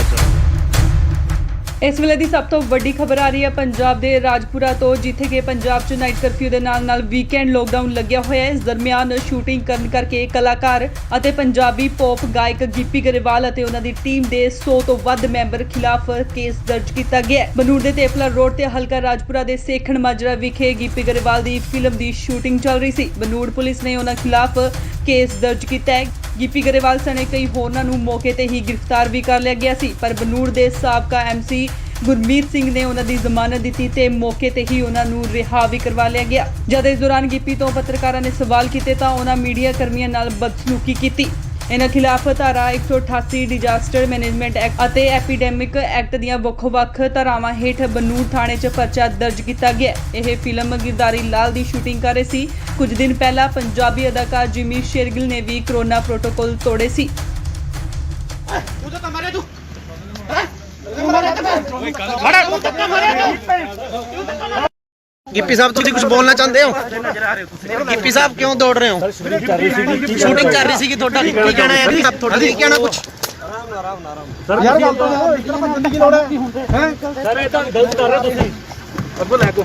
[SPEAKER 4] ਇਸ ਵੇਲੇ ਦੀ ਸਭ ਤੋਂ ਵੱਡੀ ਖਬਰ ਆ ਰਹੀ ਹੈ ਪੰਜਾਬ ਦੇ ਰਾਜਪੁਰਾ ਤੋਂ, ਜਿੱਥੇ ਕਿ ਪੰਜਾਬ 'ਚ ਨਾਈਟ ਕਰਫਿਊ ਦੇ ਨਾਲ ਵੀਕਐਂਡ ਲੋਕਡਾਊਨ ਲੱਗਿਆ ਹੋਇਆ ਹੈ। ਇਸ ਦਰਮਿਆਨ ਸ਼ੂਟਿੰਗ ਕਰਨ ਕਰਕੇ ਕਲਾਕਾਰ ਅਤੇ ਪੰਜਾਬੀ ਪੌਪ ਗਾਇਕ ਗਿੱਪੀ ਗਰੇਵਾਲ ਅਤੇ ਉਹਨਾਂ ਦੀ ਟੀਮ ਦੇ 100 ਤੋਂ ਵੱਧ ਮੈਂਬਰ ਖਿਲਾਫ ਕੇਸ ਦਰਜ ਕੀਤਾ ਗਿਆ ਹੈ। ਬਨੂੜ ਦੇ ਤੇਪਲਾ ਰੋਡ ਤੇ ਹਲਕਾ ਰਾਜਪੁਰਾ ਦੇ ਸੇਖਣ ਮਾਜਰਾ ਵਿਖੇ ਗਿੱਪੀ ਗਰੇਵਾਲ ਦੀ ਫਿਲਮ ਦੀ ਸ਼ੂਟਿੰਗ ਚੱਲ ਰਹੀ ਸੀ। ਬਨੂੜ ਪੁਲਿਸ ਨੇ ਉਹਨਾਂ ਖਿਲਾਫ ਕੇਸ ਦਰਜ ਕੀਤਾ ਹੈ। ਗਿੱਪੀ ਗਰੇਵਾਲ ਸਣੇ ਕਈ ਹੋਰਨਾਂ ਨੂੰ ਮੌਕੇ ਤੇ ਹੀ ਗ੍ਰਿਫਤਾਰ ਵੀ ਕਰ ਲਿਆ ਗਿਆ ਸੀ, ਪਰ ਬਨੂੜ ਦੇ ਸਾਬਕਾ ਐਮਸੀ ਗੁਰਮੀਤ ਸਿੰਘ ਨੇ ਉਹਨਾਂ ਦੀ ਜ਼ਮਾਨਤ ਦਿੱਤੀ ਤੇ ਮੌਕੇ ਤੇ ਹੀ ਉਹਨਾਂ ਨੂੰ ਰਿਹਾ ਵੀ ਕਰਵਾ ਲਿਆ ਗਿਆ। ਜਦ ਇਸ ਦੌਰਾਨ ਗਿੱਪੀ ਤੋਂ ਪੱਤਰਕਾਰਾਂ ਨੇ ਸਵਾਲ ਕੀਤੇ ਤਾਂ ਉਹਨਾਂ ਮੀਡੀਆ ਕਰਮੀਆਂ ਨਾਲ ਬਦਸਲੂਕੀ ਕੀਤੀ। ਇਹਨਾਂ ਖਿਲਾਫ ਧਾਰਾ 188 ਡਿਜ਼ਾਸਟਰ ਮੈਨੇਜਮੈਂਟ ਐਕਟ ਅਤੇ ਐਪੀਡੈਮਿਕ ਐਕਟ ਦੀਆਂ ਵੱਖ-ਵੱਖ ਧਾਰਾਵਾਂ ਹੇਠ ਬਨੂੜ ਥਾਣੇ 'ਚ ਪਰਚਾ ਦਰਜ ਕੀਤਾ ਗਿਆ। ਇਹ ਫਿਲਮ ਗਿਰਦਾਰੀ ਲਾਲ ਦੀ ਸ਼ੂਟਿੰਗ ਕਰ ਰਹੇ ਸੀ। ਕੁਝ ਦਿਨ ਪਹਿਲਾਂ ਪੰਜਾਬੀ ਅਦਾਕਾਰ ਜਿਮੀ ਸ਼ੇਰਗਿਲ ਨੇ ਵੀ ਕੋਰੋਨਾ ਪ੍ਰੋਟੋਕਾਲ ਤੋੜੇ ਸੀ।
[SPEAKER 1] गिप्पी साहब तुम कुछ बोलना चाहते हो? गिप्पी साहब क्यों दौड़ रहे हो? शूटिंग कर रही थी ਤੁਹਾਡਾ ਕੀ ਕਹਿਣਾ ਹੈ ਜੀ? ਤੁਹਾਡਾ ਕੀ ਕਹਿਣਾ ਕੁਝ?
[SPEAKER 5] ਯਾਰ ਗੱਲ ਤਾਂ ਦੇਖੋ, ਇਸ ਤਰ੍ਹਾਂ ਭੱਜਣ ਦੀ ਲੋੜ ਹੈ? ਸਰ ਇਹ ਤਾਂ ਗਲਤ ਕਰ ਰਹੇ ਤੁਸੀਂ। ਅੱਗੋ ਲੈ ਕੋ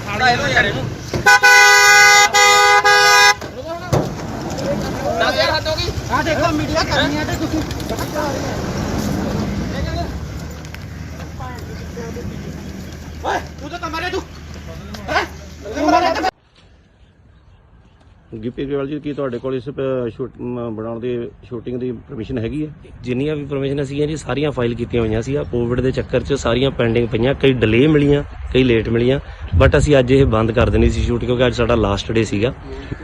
[SPEAKER 5] ਸਾੜਾ ਇਹਨੂੰ ਯਾਰ ਇਹਨੂੰ 10000 ਹੱਦ ਹੋ ਗਈ। ਆ ਦੇਖੋ ਮੀਡੀਆ ਕਰਨੀ ਹੈ ਤੇ ਤੁਸੀਂ ਓਏ ਤੂੰ ਤਾਂ ਮਾਰੇ ਤੂੰ
[SPEAKER 2] ਗਿੱਪੀ ਗਰੇਵਾਲ ਜੀ, ਕੀ ਤੁਹਾਡੇ ਕੋਲ ਇਸ ਬਣਾਉਣ ਦੀ ਸ਼ੂਟਿੰਗ ਦੀ ਪਰਮਿਸ਼ਨ ਹੈਗੀ ਹੈ?
[SPEAKER 3] ਜਿੰਨੀਆਂ ਵੀ ਪਰਮਿਸ਼ਨ ਸੀਗੀਆਂ ਜੀ ਸਾਰੀਆਂ ਫਾਈਲ ਕੀਤੀਆਂ ਹੋਈਆਂ ਸੀ। ਕੋਵਿਡ ਦੇ ਚੱਕਰ 'ਚ ਸਾਰੀਆਂ ਪੈਂਡਿੰਗ ਪਈਆਂ, ਕਈ ਡਿਲੇ ਮਿਲੀਆਂ, ਕਈ ਲੇਟ ਮਿਲੀਆਂ, ਬਟ ਅਸੀਂ ਅੱਜ ਇਹ ਬੰਦ ਕਰ ਦੇਣੀ ਸੀ ਸ਼ੂਟ, ਕਿਉਂਕਿ ਅੱਜ ਸਾਡਾ ਲਾਸਟ ਡੇ ਸੀਗਾ।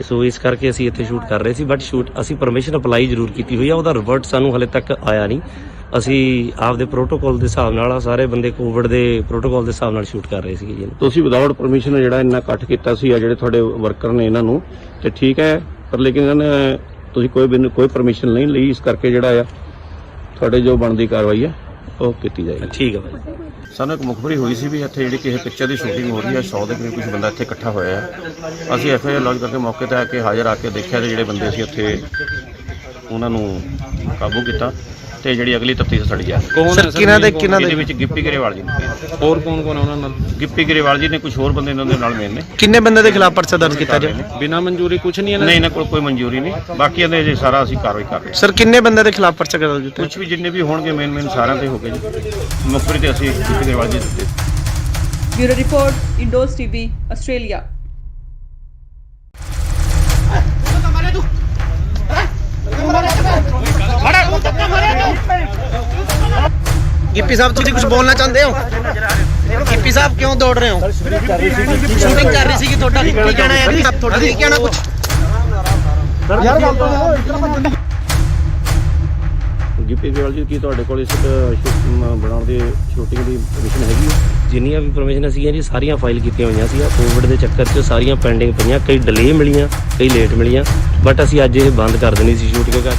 [SPEAKER 3] ਸੋ ਇਸ ਕਰਕੇ ਅਸੀਂ ਇੱਥੇ ਸ਼ੂਟ ਕਰ ਰਹੇ ਸੀ, ਬਟ ਅਸੀਂ ਪਰਮਿਸ਼ਨ ਅਪਲਾਈ ਜ਼ਰੂਰ ਕੀਤੀ ਹੋਈ ਆ, ਉਹਦਾ ਰਿਵਰਟ ਸਾਨੂੰ ਹਲੇ ਤੱਕ ਆਇਆ ਨਹੀਂ। ਅਸੀਂ ਆਪਦੇ ਪ੍ਰੋਟੋਕਾਲ ਦੇ ਹਿਸਾਬ ਨਾਲ ਸਾਰੇ ਬੰਦੇ ਕੋਵਿਡ ਦੇ ਪ੍ਰੋਟੋਕਾਲ ਦੇ ਹਿਸਾਬ ਨਾਲ ਸ਼ੂਟ ਕਰ ਰਹੇ ਸੀਗੇ ਜੀ।
[SPEAKER 2] ਤੁਸੀਂ ਵਿਦਆਊਟ ਪਰਮਿਸ਼ਨ ਜਿਹੜਾ ਇੰਨਾ ਇਕੱਠ ਕੀਤਾ ਸੀ ਆ ਜਿਹੜੇ ਤੁਹਾਡੇ ਵਰਕਰ ਨੇ ਇਹਨਾਂ ਨੂੰ, ਤੇ ਠੀਕ ਹੈ, ਪਰ ਲੇਕਿਨ ਇਹਨਾਂ ਨੇ ਤੁਸੀਂ ਕੋਈ ਪਰਮਿਸ਼ਨ ਨਹੀਂ ਲਈ, ਇਸ ਕਰਕੇ ਜਿਹੜਾ ਆ ਤੁਹਾਡੇ ਜੋ ਬਣਦੀ ਕਾਰਵਾਈ ਹੈ ਉਹ ਕੀਤੀ ਜਾਏਗੀ।
[SPEAKER 3] ਠੀਕ ਹੈ ਭਾਈ।
[SPEAKER 2] ਸਾਨੂੰ ਇੱਕ ਮੁਖਬਰੀ ਹੋਈ ਸੀ ਵੀ ਇੱਥੇ ਜਿਹੜੀ ਕਿਸੇ ਪਿਕਚਰ ਦੀ ਸ਼ੂਟਿੰਗ ਹੋ ਰਹੀ ਹੈ, 100 ਦੇ ਕਰੀਬ ਕੁਝ ਬੰਦਾ ਇੱਥੇ ਇਕੱਠਾ ਹੋਇਆ ਹੈ। ਅਸੀਂ ਐਫਆਈਆਰ ਲੌਂਚ ਕਰਕੇ ਮੌਕੇ ਤੇ ਆ ਕੇ ਹਾਜ਼ਰ ਆ ਕੇ ਦੇਖਿਆ ਤੇ ਜਿਹੜੇ ਬੰਦੇ ਸੀ ਉੱਥੇ ਉਹਨਾਂ ਨੂੰ ਕਾਬੂ ਕੀਤਾ ਤੇ ਜਿਹੜੀ ਅਗਲੀ ਤਫਤੀਸ਼ ਸੜੀ ਆ।
[SPEAKER 6] ਕੌਣ ਹੈ ਸਰ?
[SPEAKER 2] ਇਹਦੇ ਵਿੱਚ ਗਿੱਪੀ ਗਰੇਵਾਲ ਜੀ ਨੇ,
[SPEAKER 6] ਹੋਰ ਕੌਣ ਕੌਣ ਹੈ ਉਹਨਾਂ ਨਾਲ?
[SPEAKER 2] ਗਿੱਪੀ ਗਰੇਵਾਲ ਜੀ ਨੇ, ਕੁਝ ਹੋਰ ਬੰਦੇ ਇਹਨਾਂ ਦੇ ਨਾਲ ਮੇਨ ਨੇ।
[SPEAKER 1] ਕਿੰਨੇ ਬੰਦੇ ਦੇ ਖਿਲਾਫ ਪਰਚਾ ਦਰਜ ਕੀਤਾ ਜੀ?
[SPEAKER 6] ਬਿਨਾਂ ਮਨਜ਼ੂਰੀ ਕੁਝ ਨਹੀਂ
[SPEAKER 2] ਨਹੀਂ, ਇਹਨਾਂ ਕੋਲ ਕੋਈ ਮਨਜ਼ੂਰੀ ਨਹੀਂ, ਬਾਕੀ ਇਹਦੇ ਜੇ ਸਾਰਾ ਅਸੀਂ ਕਾਰਵਾਈ ਕਰ ਰਹੇ ਹਾਂ।
[SPEAKER 1] ਸਰ ਕਿੰਨੇ ਬੰਦੇ ਦੇ ਖਿਲਾਫ ਪਰਚਾ ਦਰਜ ਕੀਤਾ?
[SPEAKER 2] ਕੁਝ ਵੀ ਜਿੰਨੇ ਵੀ ਹੋਣਗੇ ਮੇਨ ਸਾਰਿਆਂ ਤੇ ਹੋ ਗਏ ਜੀ। ਮੁਖਬਰੀ ਤੇ ਅਸੀਂ ਗਿੱਪੀ ਗਰੇਵਾਲ ਜੀ ਦਿੱਤੇ।
[SPEAKER 4] Bureau report, Indos TV, Australia.
[SPEAKER 1] Gippy sahab तुम कुछ बोलना चाहते हो? गिप्पी साहब क्यों दौड़ रहे हो? शूटिंग कर रही थी ਤੁਹਾਡਾ ਕੀ ਕਹਿਣਾ ਹੈ ਜੀ? ਤੁਹਾਡਾ ਕੀ ਕਹਿਣਾ ਕੁਝ?
[SPEAKER 5] ਯਾਰ ਗੱਲ ਤਾਂ ਦੇਖੋ, ਇਸ ਤਰ੍ਹਾਂ ਭੱਜਣ ਦੀ
[SPEAKER 2] ਗਿੱਪੀ ਗਰੇਵਾਲ ਜੀ, ਕੀ ਤੁਹਾਡੇ ਕੋਲ ਇਸ ਬਣਾਉਣ ਦੀ ਸ਼ੂਟਿੰਗ ਦੀ ਪਰਮਿਸ਼ਨ ਹੈਗੀ ਹੈ?
[SPEAKER 3] ਜਿੰਨੀਆਂ ਵੀ ਪਰਮਿਸ਼ਨ ਸੀਗੀਆਂ ਜੀ ਸਾਰੀਆਂ ਫਾਈਲ ਕੀਤੀਆਂ ਹੋਈਆਂ ਸੀ। ਕੋਵਿਡ ਦੇ ਚੱਕਰ 'ਚ ਸਾਰੀਆਂ ਪੈਂਡਿੰਗ ਪਈਆਂ, ਕਈ ਡਿਲੇ ਮਿਲੀਆਂ, ਕਈ ਲੇਟ ਮਿਲੀਆਂ, ਬਟ ਅਸੀਂ ਅੱਜ ਇਹ ਬੰਦ ਕਰ ਦੇਣੀ ਸੀ ਸ਼ੂਟ, ਕਿਉਂਕਿ ਅੱਜ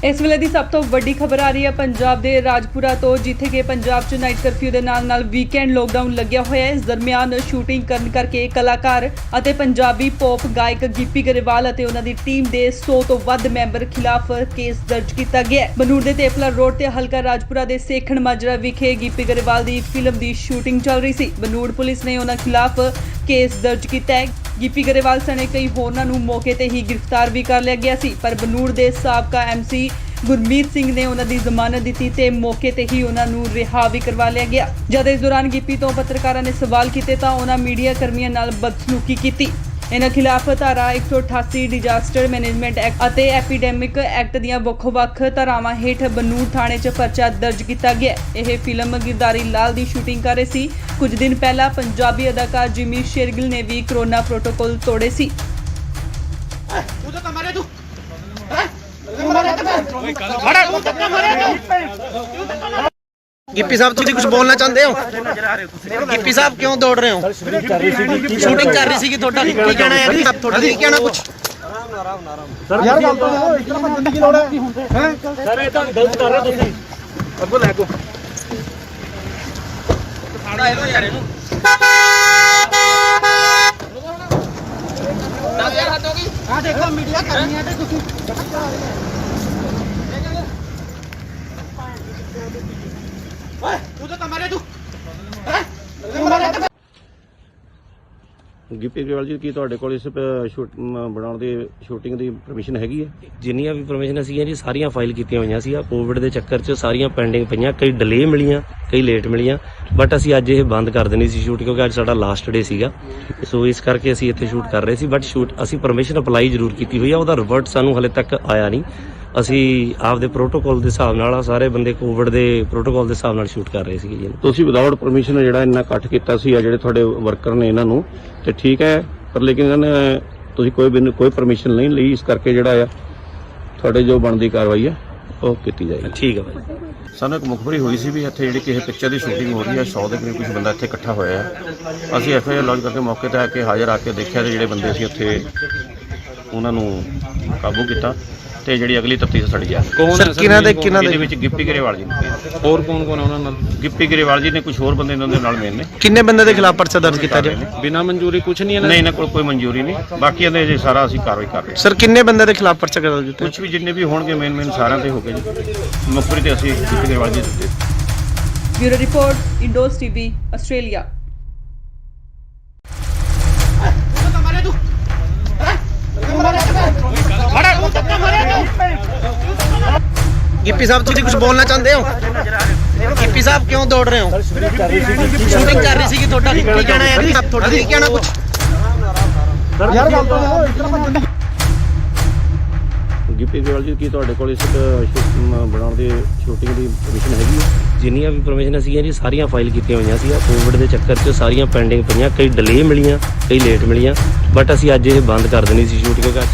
[SPEAKER 4] ਇਸ ਵੇਲੇ ਦੀ ਸਭ ਤੋਂ ਵੱਡੀ ਖਬਰ ਆ ਰਹੀ ਹੈ ਪੰਜਾਬ ਦੇ ਰਾਜਪੁਰਾ ਤੋਂ, ਜਿੱਥੇ ਕਿ ਪੰਜਾਬ 'ਚ ਨਾਈਟ ਕਰਫਿਊ ਦੇ ਨਾਲ ਵੀਕਐਂਡ ਲੋਕਡਾਊਨ ਲੱਗਿਆ ਹੋਇਆ ਹੈ। ਇਸ ਦਰਮਿਆਨ ਸ਼ੂਟਿੰਗ ਕਰਨ ਕਰਕੇ ਕਲਾਕਾਰ ਅਤੇ ਪੰਜਾਬੀ ਪੌਪ ਗਾਇਕ ਗਿੱਪੀ ਗਰੇਵਾਲ ਅਤੇ ਉਹਨਾਂ ਦੀ ਟੀਮ ਦੇ 100 ਤੋਂ ਵੱਧ ਮੈਂਬਰ ਖਿਲਾਫ ਕੇਸ ਦਰਜ ਕੀਤਾ ਗਿਆ ਹੈ। ਬਨੂੜ ਦੇ ਤੇਪਲਾ ਰੋਡ ਤੇ ਹਲਕਾ ਰਾਜਪੁਰਾ ਦੇ ਸੇਖਣ ਮਾਜਰਾ ਵਿਖੇ ਗਿੱਪੀ ਗਰੇਵਾਲ ਦੀ ਫਿਲਮ ਦੀ ਸ਼ੂਟਿੰਗ ਚੱਲ ਰਹੀ ਸੀ। ਬਨੂੜ ਪੁਲਿਸ ਨੇ ਉਹਨਾਂ ਖਿਲਾਫ ਕੇਸ ਦਰਜ ਕੀਤਾ ਹੈ। ਗਿੱਪੀ ਗਰੇਵਾਲ ਸਣੇ ਕਈ ਹੋਰਨਾਂ ਨੂੰ ਮੌਕੇ ਤੇ ਹੀ ਗ੍ਰਿਫਤਾਰ ਵੀ ਕਰ ਲਿਆ ਗਿਆ ਸੀ, ਪਰ ਬਨੂੜ ਦੇ ਸਾਬਕਾ ਐਮਸੀ ਗੁਰਮੀਤ ਸਿੰਘ ਨੇ ਉਹਨਾਂ ਦੀ ਜ਼ਮਾਨਤ ਦਿੱਤੀ ਤੇ ਮੌਕੇ ਤੇ ਹੀ ਉਹਨਾਂ ਨੂੰ ਰਿਹਾ ਵੀ ਕਰਵਾ ਲਿਆ ਗਿਆ। ਜਦ ਇਸ ਦੌਰਾਨ ਗਿੱਪੀ ਤੋਂ ਪੱਤਰਕਾਰਾਂ ਨੇ ਸਵਾਲ ਕੀਤੇ ਤਾਂ ਉਹਨਾਂ ਮੀਡੀਆ ਕਰਮੀਆਂ ਨਾਲ ਬਦਸਲੂਕੀ ਕੀਤੀ। ਇਹਨਾਂ ਖਿਲਾਫ ਧਾਰਾ 188 ਡਿਜ਼ਾਸਟਰ ਮੈਨੇਜਮੈਂਟ ਐਕਟ ਅਤੇ ਐਪੀਡੈਮਿਕ ਐਕਟ ਦੀਆਂ ਵੱਖ-ਵੱਖ ਧਾਰਾਵਾਂ ਹੇਠ ਬਨੂੜ ਥਾਣੇ 'ਚ ਪਰਚਾ ਦਰਜ ਕੀਤਾ ਗਿਆ। ਇਹ ਫਿਲਮ ਗਿਰਦਾਰੀ ਲਾਲ ਦੀ ਸ਼ੂਟਿੰਗ ਕਰ ਰਹੇ ਸੀ। ਕੁਝ ਦਿਨ ਪਹਿਲਾਂ ਪੰਜਾਬੀ ਅਦਾਕਾਰ ਜਿਮੀ ਸ਼ੇਰਗਿਲ ਨੇ ਵੀ ਕੋਰੋਨਾ ਪ੍ਰੋਟੋਕਾਲ ਤੋੜੇ ਸੀ।
[SPEAKER 1] गिप्पी साहब तुम कुछ बोलना चाहते हो? गिप्पी साहब क्यों दौड़ रहे हो? शूटिंग कर रही थी ਤੁਹਾਡਾ ਕੀ ਕਹਿਣਾ ਹੈ ਜੀ? ਤੁਹਾਡਾ ਕੀ ਕਹਿਣਾ ਕੁਝ?
[SPEAKER 5] ਯਾਰ ਗੱਲ ਤਾਂ ਦੇਖੋ, ਇਸ ਤਰ੍ਹਾਂ ਭੱਜਣ ਦੀ ਲੋੜ ਹੈ? ਸਰ ਇਹ ਤਾਂ ਗਲਤ ਕਰ ਰਹੇ ਤੁਸੀਂ। ਅੱਗੋ ਲੈ ਕੋ ਸਾੜਾ ਇਹਨੂੰ ਯਾਰ ਇਹਨੂੰ 10000 ਹੱਦ ਹੋ ਗਈ। ਆ ਦੇਖੋ ਮੀਡੀਆ ਕਰਨੀ ਹੈ ਤੇ ਤੁਸੀਂ
[SPEAKER 2] ਗਿੱਪੀ ਗਰੇਵਾਲ ਜੀ ਕੀ ਤੁਹਾਡੇ ਕੋਲ ਇਸ ਬਣਾਉਣ ਦੀ ਸ਼ੂਟਿੰਗ ਦੀ ਪਰਮਿਸ਼ਨ ਹੈਗੀ ਹੈ?
[SPEAKER 3] ਜਿੰਨੀਆਂ ਵੀ ਪਰਮਿਸ਼ਨ ਸੀਗੀਆਂ ਜੀ ਸਾਰੀਆਂ ਫਾਈਲ ਕੀਤੀਆਂ ਹੋਈਆਂ ਸੀ। ਕੋਵਿਡ ਦੇ ਚੱਕਰ 'ਚ ਸਾਰੀਆਂ ਪੈਂਡਿੰਗ ਪਈਆਂ, ਕਈ ਡਿਲੇ ਮਿਲੀਆਂ, ਕਈ ਲੇਟ ਮਿਲੀਆਂ, ਬਟ ਅਸੀਂ ਅੱਜ ਇਹ ਬੰਦ ਕਰ ਦੇਣੀ ਸੀ ਸ਼ੂਟ ਕਿਉਂਕਿ ਅੱਜ ਸਾਡਾ ਲਾਸਟ ਡੇ ਸੀਗਾ। ਸੋ ਇਸ ਕਰਕੇ ਅਸੀਂ ਇੱਥੇ ਸ਼ੂਟ ਕਰ ਰਹੇ ਸੀ, ਬਟ ਸ਼ੂਟ ਅਸੀਂ ਪਰਮਿਸ਼ਨ ਅਪਲਾਈ ਜ਼ਰੂਰ ਕੀਤੀ ਹੋਈ ਆ, ਉਹਦਾ ਰਿਵਰਟ ਸਾਨੂੰ ਹਲੇ ਤੱਕ ਆਇਆ ਨਹੀਂ। ਅਸੀਂ ਆਪਦੇ ਪ੍ਰੋਟੋਕਾਲ ਦੇ ਹਿਸਾਬ ਨਾਲ ਸਾਰੇ ਬੰਦੇ ਕੋਵਿਡ ਦੇ ਪ੍ਰੋਟੋਕਾਲ ਦੇ ਹਿਸਾਬ ਨਾਲ ਸ਼ੂਟ ਕਰ ਰਹੇ ਸੀਗੇ ਜੀ।
[SPEAKER 2] ਤੁਸੀਂ ਵਿਦਆਊਟ ਪਰਮਿਸ਼ਨ ਜਿਹੜਾ ਇੰਨਾ ਇਕੱਠ ਕੀਤਾ ਸੀ ਆ ਜਿਹੜੇ ਤੁਹਾਡੇ ਵਰਕਰ ਨੇ ਇਹਨਾਂ ਨੂੰ, ਤੇ ਠੀਕ ਹੈ, ਪਰ ਲੇਕਿਨ ਇਹਨਾਂ ਨੇ ਤੁਸੀਂ ਕੋਈ ਪਰਮਿਸ਼ਨ ਨਹੀਂ ਲਈ, ਇਸ ਕਰਕੇ ਜਿਹੜਾ ਆ ਤੁਹਾਡੇ ਜੋ ਬਣਦੀ ਕਾਰਵਾਈ ਹੈ ਉਹ ਕੀਤੀ ਜਾਏਗੀ।
[SPEAKER 3] ਠੀਕ ਹੈ ਭਾਈ।
[SPEAKER 2] ਸਾਨੂੰ ਇੱਕ ਮੁਖਬਰੀ ਹੋਈ ਸੀ ਵੀ ਇੱਥੇ ਜਿਹੜੀ ਕਿਸੇ ਪਿਕਚਰ ਦੀ ਸ਼ੂਟਿੰਗ ਹੋ ਰਹੀ ਹੈ, 100 ਦੇ ਕਰੀਬ ਕੁਝ ਬੰਦਾ ਇੱਥੇ ਇਕੱਠਾ ਹੋਇਆ ਹੈ। ਅਸੀਂ ਐਫਆਈਆਰ ਲੌਂਚ ਕਰਕੇ ਮੌਕੇ ਤੇ ਆ ਕੇ ਹਾਜ਼ਰ ਆ ਕੇ ਦੇਖਿਆ ਤੇ ਜਿਹੜੇ ਬੰਦੇ ਸੀ ਉੱਥੇ ਉਹਨਾਂ ਨੂੰ ਕਾਬੂ ਕੀਤਾ ਤੇ ਜਿਹੜੀ ਅਗਲੀ ਤਫਤੀਸ਼ ਸਾਡੀ ਆ।
[SPEAKER 1] ਸਰ ਕਿਹਨਾਂ ਦੇ
[SPEAKER 2] ਇਹਦੇ ਵਿੱਚ ਗਿੱਪੀ ਗਰੇਵਾਲ ਜੀ ਨੇ,
[SPEAKER 6] ਹੋਰ ਕੌਣ ਕੌਣ ਆ ਉਹਨਾਂ ਨਾਲ?
[SPEAKER 2] ਗਿੱਪੀ ਗਰੇਵਾਲ ਜੀ ਨੇ, ਕੁਝ ਹੋਰ ਬੰਦੇ ਇਹਨਾਂ ਦੇ ਨਾਲ ਮੇਨ ਨੇ।
[SPEAKER 1] ਕਿੰਨੇ ਬੰਦੇ ਦੇ ਖਿਲਾਫ ਪਰਚਾ ਦਰਜ ਕੀਤਾ ਜਾਏ?
[SPEAKER 6] ਬਿਨਾਂ ਮਨਜ਼ੂਰੀ ਕੁਝ ਨਹੀਂ ਇਹਨਾਂ
[SPEAKER 2] ਨਹੀਂ, ਇਹਨਾਂ ਕੋਲ ਕੋਈ ਮਨਜ਼ੂਰੀ ਨਹੀਂ, ਬਾਕੀ ਇਹਦੇ ਜੇ ਸਾਰਾ ਅਸੀਂ ਕਾਰਵਾਈ ਕਰ ਰਹੇ ਹਾਂ।
[SPEAKER 1] ਸਰ ਕਿੰਨੇ ਬੰਦੇ ਦੇ ਖਿਲਾਫ ਪਰਚਾ ਦਰਜ ਕੀਤਾ?
[SPEAKER 2] ਕੁਝ ਵੀ ਜਿੰਨੇ ਵੀ ਹੋਣਗੇ ਮੇਨ ਸਾਰਿਆਂ ਤੇ ਹੋ ਗਏ ਜੀ। ਮੁਖਬਰੀ ਤੇ ਅਸੀਂ ਗਿੱਪੀ ਗਰੇਵਾਲ ਜੀ ਦਿੱਤੇ।
[SPEAKER 4] Bureau report, Indos TV, Australia.
[SPEAKER 1] Gippy sahib ਤੁਸੀਂ ਕੁਝ ਬੋਲਣਾ ਚਾਹੁੰਦੇ ਹੋ? ਗਿੱਪੀ ਸਾਹਿਬ ਕਿਉਂ ਦੌੜ ਰਹੇ ਹੋ? ਸ਼ੂਟਿੰਗ ਕਰ ਰਹੀ ਸੀ ਤੁਹਾਡਾ ਕੀ ਕਹਿਣਾ ਹੈ? ਤੁਹਾਡਾ ਕੀ ਕਹਿਣਾ ਕੁਝ?
[SPEAKER 5] ਯਾਰ ਗੱਲ ਤਾਂ
[SPEAKER 2] ਗਿੱਪੀ ਗਰੇਵਾਲ ਜੀ ਕੀ ਤੁਹਾਡੇ ਕੋਲ ਇਸ ਬਣਾਉਣ ਦੀ ਸ਼ੂਟਿੰਗ ਦੀ ਪਰਮਿਸ਼ਨ ਹੈਗੀ ਹੈ?
[SPEAKER 3] ਜਿੰਨੀਆਂ ਵੀ ਪਰਮਿਸ਼ਨ ਸੀਗੀਆਂ ਜੀ ਸਾਰੀਆਂ ਫਾਈਲ ਕੀਤੀਆਂ ਹੋਈਆਂ ਸੀ। ਕੋਵਿਡ ਦੇ ਚੱਕਰ 'ਚ ਸਾਰੀਆਂ ਪੈਂਡਿੰਗ ਪਈਆਂ, ਕਈ ਡਿਲੇ ਮਿਲੀਆਂ, ਕਈ ਲੇਟ ਮਿਲੀਆਂ, ਬਟ ਅਸੀਂ ਅੱਜ ਇਹ ਬੰਦ ਕਰ ਦੇਣੀ ਸੀ ਸ਼ੂਟ ਕਿਉਂਕਿ ਅੱਜ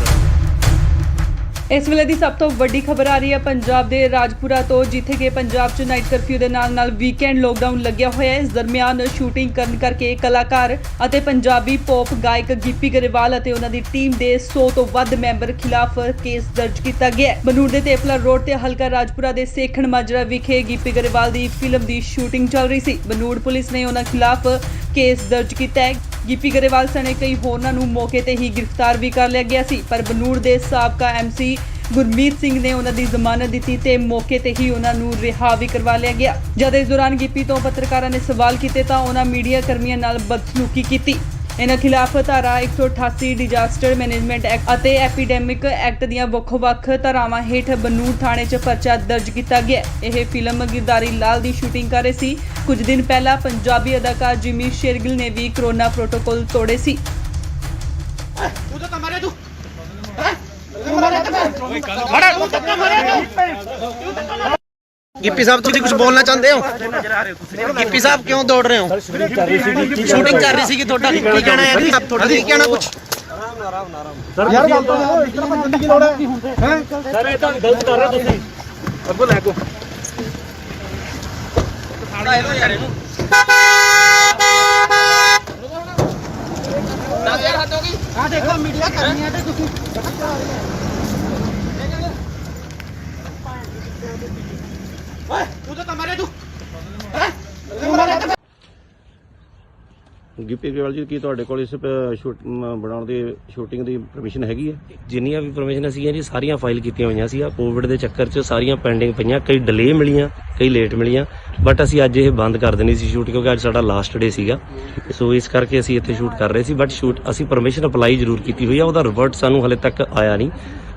[SPEAKER 4] ਇਸ ਵੇਲੇ ਦੀ ਸਭ ਤੋਂ ਵੱਡੀ ਖਬਰ ਆ ਰਹੀ ਹੈ ਪੰਜਾਬ ਦੇ ਰਾਜਪੁਰਾ ਤੋਂ, ਜਿੱਥੇ ਕਿ ਪੰਜਾਬ 'ਚ ਨਾਈਟ ਕਰਫਿਊ ਦੇ ਨਾਲ ਵੀਕਐਂਡ ਲੋਕਡਾਊਨ ਲੱਗਿਆ ਹੋਇਆ ਹੈ। ਇਸ ਦਰਮਿਆਨ ਸ਼ੂਟਿੰਗ ਕਰਨ ਕਰਕੇ ਕਲਾਕਾਰ ਅਤੇ ਪੰਜਾਬੀ ਪੌਪ ਗਾਇਕ ਗਿੱਪੀ ਗਰੇਵਾਲ ਅਤੇ ਉਹਨਾਂ ਦੀ ਟੀਮ ਦੇ 100 ਤੋਂ ਵੱਧ ਮੈਂਬਰ ਖਿਲਾਫ ਕੇਸ ਦਰਜ ਕੀਤਾ ਗਿਆ ਹੈ। ਬਨੂੜ ਦੇ ਤੇਪਲਾ ਰੋਡ ਤੇ ਹਲਕਾ ਰਾਜਪੁਰਾ ਦੇ ਸੇਖਣ ਮਾਜਰਾ ਵਿਖੇ ਗਿੱਪੀ ਗਰੇਵਾਲ ਦੀ ਫਿਲਮ ਦੀ ਸ਼ੂਟਿੰਗ ਚੱਲ ਰਹੀ ਸੀ। ਬਨੂੜ ਪੁਲਿਸ ਨੇ ਉਹਨਾਂ ਖਿਲਾਫ ਕੇਸ ਦਰਜ ਕੀਤਾ ਹੈ। ਗਿੱਪੀ ਗਰੇਵਾਲ ਸਣੇ ਕਈ ਹੋਰਨਾਂ ਨੂੰ ਮੌਕੇ ਤੇ ਹੀ ਗ੍ਰਿਫਤਾਰ ਵੀ ਕਰ ਲਿਆ ਗਿਆ ਸੀ, ਪਰ ਬਨੂੜ ਦੇ ਸਾਬਕਾ ਐਮਸੀ ਗੁਰਮੀਤ ਸਿੰਘ ਨੇ ਉਹਨਾਂ ਦੀ ਜ਼ਮਾਨਤ ਦਿੱਤੀ ਤੇ ਮੌਕੇ ਤੇ ਹੀ ਉਹਨਾਂ ਨੂੰ ਰਿਹਾ ਵੀ ਕਰਵਾ ਲਿਆ ਗਿਆ। ਜਦ ਇਸ ਦੌਰਾਨ ਗਿੱਪੀ ਤੋਂ ਪੱਤਰਕਾਰਾਂ ਨੇ ਸਵਾਲ ਕੀਤੇ ਤਾਂ ਉਹਨਾਂ ਮੀਡੀਆ ਕਰਮੀਆਂ ਨਾਲ ਬਦਸਲੂਕੀ ਕੀਤੀ। ਇਹਨਾਂ ਖਿਲਾਫ ਧਾਰਾ 188 ਡਿਜ਼ਾਸਟਰ ਮੈਨੇਜਮੈਂਟ ਐਕਟ ਅਤੇ ਐਪੀਡੈਮਿਕ ਐਕਟ ਦੀਆਂ ਵੱਖ-ਵੱਖ ਧਾਰਾਵਾਂ ਹੇਠ ਬਨੂੜ ਥਾਣੇ 'ਚ ਪਰਚਾ ਦਰਜ ਕੀਤਾ ਗਿਆ। ਇਹ ਫਿਲਮ ਗਿਰਦਾਰੀ ਲਾਲ ਦੀ ਸ਼ੂਟਿੰਗ ਕਰ ਰਹੇ ਸੀ। ਕੁਝ ਦਿਨ ਪਹਿਲਾਂ ਪੰਜਾਬੀ ਅਦਾਕਾਰ ਜਿਮੀ ਸ਼ੇਰਗਿਲ ਨੇ ਵੀ ਕਰੋਨਾ ਪ੍ਰੋਟੋਕਾਲ ਤੋੜੇ ਸੀ।
[SPEAKER 1] ਗਿੱਪੀ ਸਾਹਿਬ ਤੁਸੀਂ ਕੁਝ ਬੋਲਣਾ ਚਾਹੁੰਦੇ ਹੋ? ਗਿੱਪੀ ਸਾਹਿਬ ਕਿਉਂ ਦੌੜ ਰਹੇ ਹੋ? ਸ਼ੂਟਿੰਗ ਕਰ ਰਹੀ ਸੀ ਤੁਹਾਡਾ ਕੀ ਕਹਿਣਾ ਹੈ? ਤੁਹਾਡਾ ਕੀ ਕਹਿਣਾ ਕੁਝ?
[SPEAKER 5] ਯਾਰ ਗੱਲ ਤਾਂ ਇਸ ਤਰ੍ਹਾਂ ਭੱਜਣ ਦੀ ਲੋੜ ਹੈ? ਸਰ ਇਹ ਤਾਂ ਗਲਤ ਕਰ ਰਹੇ ਹੋ ਤੁਸੀਂ। ਅੱਗੋਂ ਲੈ ਕੋ ਆ ਦੇਖੋ ਮੀਡੀਆ ਕਰਨੀ ਹੈ ਤੇ ਤੁਸੀਂ
[SPEAKER 2] ਗਿੱਪੀ ਗਰੇਵਾਲ ਜੀ ਕੀ ਤੁਹਾਡੇ ਕੋਲ ਇਸ ਬਣਾਉਣ ਦੀ ਸ਼ੂਟਿੰਗ ਦੀ ਪਰਮਿਸ਼ਨ ਹੈਗੀ ਹੈ?
[SPEAKER 3] ਜਿੰਨੀਆਂ ਵੀ ਪਰਮਿਸ਼ਨ ਸੀਗੀਆਂ ਜੀ ਸਾਰੀਆਂ ਫਾਈਲ ਕੀਤੀਆਂ ਹੋਈਆਂ ਸੀ। ਕੋਵਿਡ ਦੇ ਚੱਕਰ 'ਚ ਸਾਰੀਆਂ ਪੈਂਡਿੰਗ ਪਈਆਂ, ਕਈ ਡਿਲੇ ਮਿਲੀਆਂ, ਕਈ ਲੇਟ ਮਿਲੀਆਂ, ਬਟ ਅਸੀਂ ਅੱਜ ਇਹ ਬੰਦ ਕਰ ਦੇਣੀ ਸੀ ਸ਼ੂਟ ਕਿਉਂਕਿ ਅੱਜ ਸਾਡਾ ਲਾਸਟ ਡੇ ਸੀਗਾ। ਸੋ ਇਸ ਕਰਕੇ ਅਸੀਂ ਇੱਥੇ ਸ਼ੂਟ ਕਰ ਰਹੇ ਸੀ, ਬਟ ਸ਼ੂਟ ਅਸੀਂ ਪਰਮਿਸ਼ਨ ਅਪਲਾਈ ਜ਼ਰੂਰ ਕੀਤੀ ਹੋਈ ਆ, ਉਹਦਾ ਰਿਵਰਟ ਸਾਨੂੰ ਹਲੇ ਤੱਕ ਆਇਆ ਨਹੀਂ।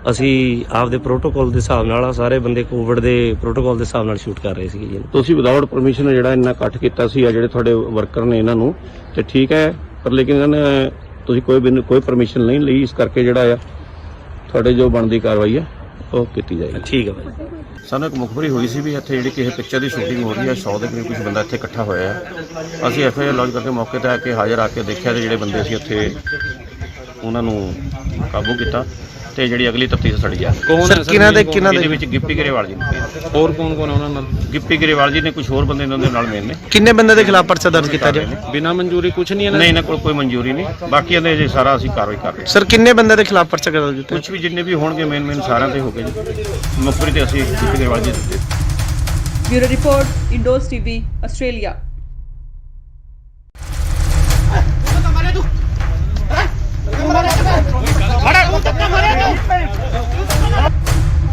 [SPEAKER 3] ਅਸੀਂ ਆਪਦੇ ਪ੍ਰੋਟੋਕਾਲ ਦੇ ਹਿਸਾਬ ਨਾਲ ਸਾਰੇ ਬੰਦੇ ਕੋਵਿਡ ਦੇ ਪ੍ਰੋਟੋਕਾਲ ਦੇ ਹਿਸਾਬ ਨਾਲ ਸ਼ੂਟ ਕਰ ਰਹੇ ਸੀਗੇ ਜੀ।
[SPEAKER 2] ਤੁਸੀਂ ਵਿਦਆਊਟ ਪਰਮਿਸ਼ਨ ਜਿਹੜਾ ਇੰਨਾ ਇਕੱਠ ਕੀਤਾ ਸੀ ਆ ਜਿਹੜੇ ਤੁਹਾਡੇ ਵਰਕਰ ਨੇ ਇਹਨਾਂ ਨੂੰ, ਤੇ ਠੀਕ ਹੈ, ਪਰ ਲੇਕਿਨ ਇਹਨਾਂ ਨੇ ਤੁਸੀਂ ਕੋਈ ਪਰਮਿਸ਼ਨ ਨਹੀਂ ਲਈ, ਇਸ ਕਰਕੇ ਜਿਹੜਾ ਆ ਤੁਹਾਡੇ ਜੋ ਬਣਦੀ ਕਾਰਵਾਈ ਹੈ ਉਹ ਕੀਤੀ ਜਾਏਗੀ।
[SPEAKER 3] ਠੀਕ ਹੈ ਭਾਈ।
[SPEAKER 2] ਸਾਨੂੰ ਇੱਕ ਮੁਖਬਰੀ ਹੋਈ ਸੀ ਵੀ ਇੱਥੇ ਜਿਹੜੀ ਕਿਸੇ ਪਿਕਚਰ ਦੀ ਸ਼ੂਟਿੰਗ ਹੋ ਰਹੀ ਹੈ, 100 ਦੇ ਕਰੀਬ ਕੁਝ ਬੰਦਾ ਇੱਥੇ ਇਕੱਠਾ ਹੋਇਆ ਹੈ। ਅਸੀਂ ਐਫਆਈਆਰ ਲੌਂਚ ਕਰਕੇ ਮੌਕੇ ਤੇ ਆ ਕੇ ਹਾਜ਼ਰ ਆ ਕੇ ਦੇਖਿਆ ਤੇ ਜਿਹੜੇ ਬੰਦੇ ਸੀ ਉੱਥੇ ਉਹਨਾਂ ਨੂੰ ਕਾਬੂ ਕੀਤਾ ਤੇ ਜਿਹੜੀ ਅਗਲੀ ਤਫਤੀਸ਼ ਸਾਡੀ ਆ।
[SPEAKER 1] ਸਰ ਕਿਹਨਾਂ ਦੇ
[SPEAKER 2] ਇਹਦੇ ਵਿੱਚ ਗਿੱਪੀ ਗਰੇਵਾਲ ਜੀ ਨੇ,
[SPEAKER 6] ਹੋਰ ਕੌਣ ਕੌਣ ਆ ਉਹਨਾਂ ਨਾਲ?
[SPEAKER 2] ਗਿੱਪੀ ਗਰੇਵਾਲ ਜੀ ਨੇ, ਕੁਝ ਹੋਰ ਬੰਦੇ ਇਹਨਾਂ ਦੇ ਨਾਲ ਮੇਨ ਨੇ।
[SPEAKER 1] ਕਿੰਨੇ ਬੰਦੇ ਦੇ ਖਿਲਾਫ ਪਰਚਾ ਦਰਜ ਕੀਤਾ ਜਾਏ?
[SPEAKER 6] ਬਿਨਾਂ ਮਨਜ਼ੂਰੀ ਕੁਝ ਨਹੀਂ ਇਹਨਾਂ
[SPEAKER 2] ਨਹੀਂ, ਇਹਨਾਂ ਕੋਲ ਕੋਈ ਮਨਜ਼ੂਰੀ ਨਹੀਂ, ਬਾਕੀ ਇਹਦੇ ਜੇ ਸਾਰਾ ਅਸੀਂ ਕਾਰਵਾਈ ਕਰ ਰਹੇ ਹਾਂ।
[SPEAKER 1] ਸਰ ਕਿੰਨੇ ਬੰਦੇ ਦੇ ਖਿਲਾਫ ਪਰਚਾ ਦਰਜ ਕੀਤਾ?
[SPEAKER 2] ਕੁਝ ਵੀ ਜਿੰਨੇ ਵੀ ਹੋਣਗੇ ਮੇਨ ਸਾਰਿਆਂ ਤੇ ਹੋ ਗਏ ਜੀ। ਮੁਖਬਰੀ ਤੇ ਅਸੀਂ ਗਿੱਪੀ ਗਰੇਵਾਲ ਜੀ ਦਿੱਤੇ।
[SPEAKER 4] Bureau report, Indos TV, Australia.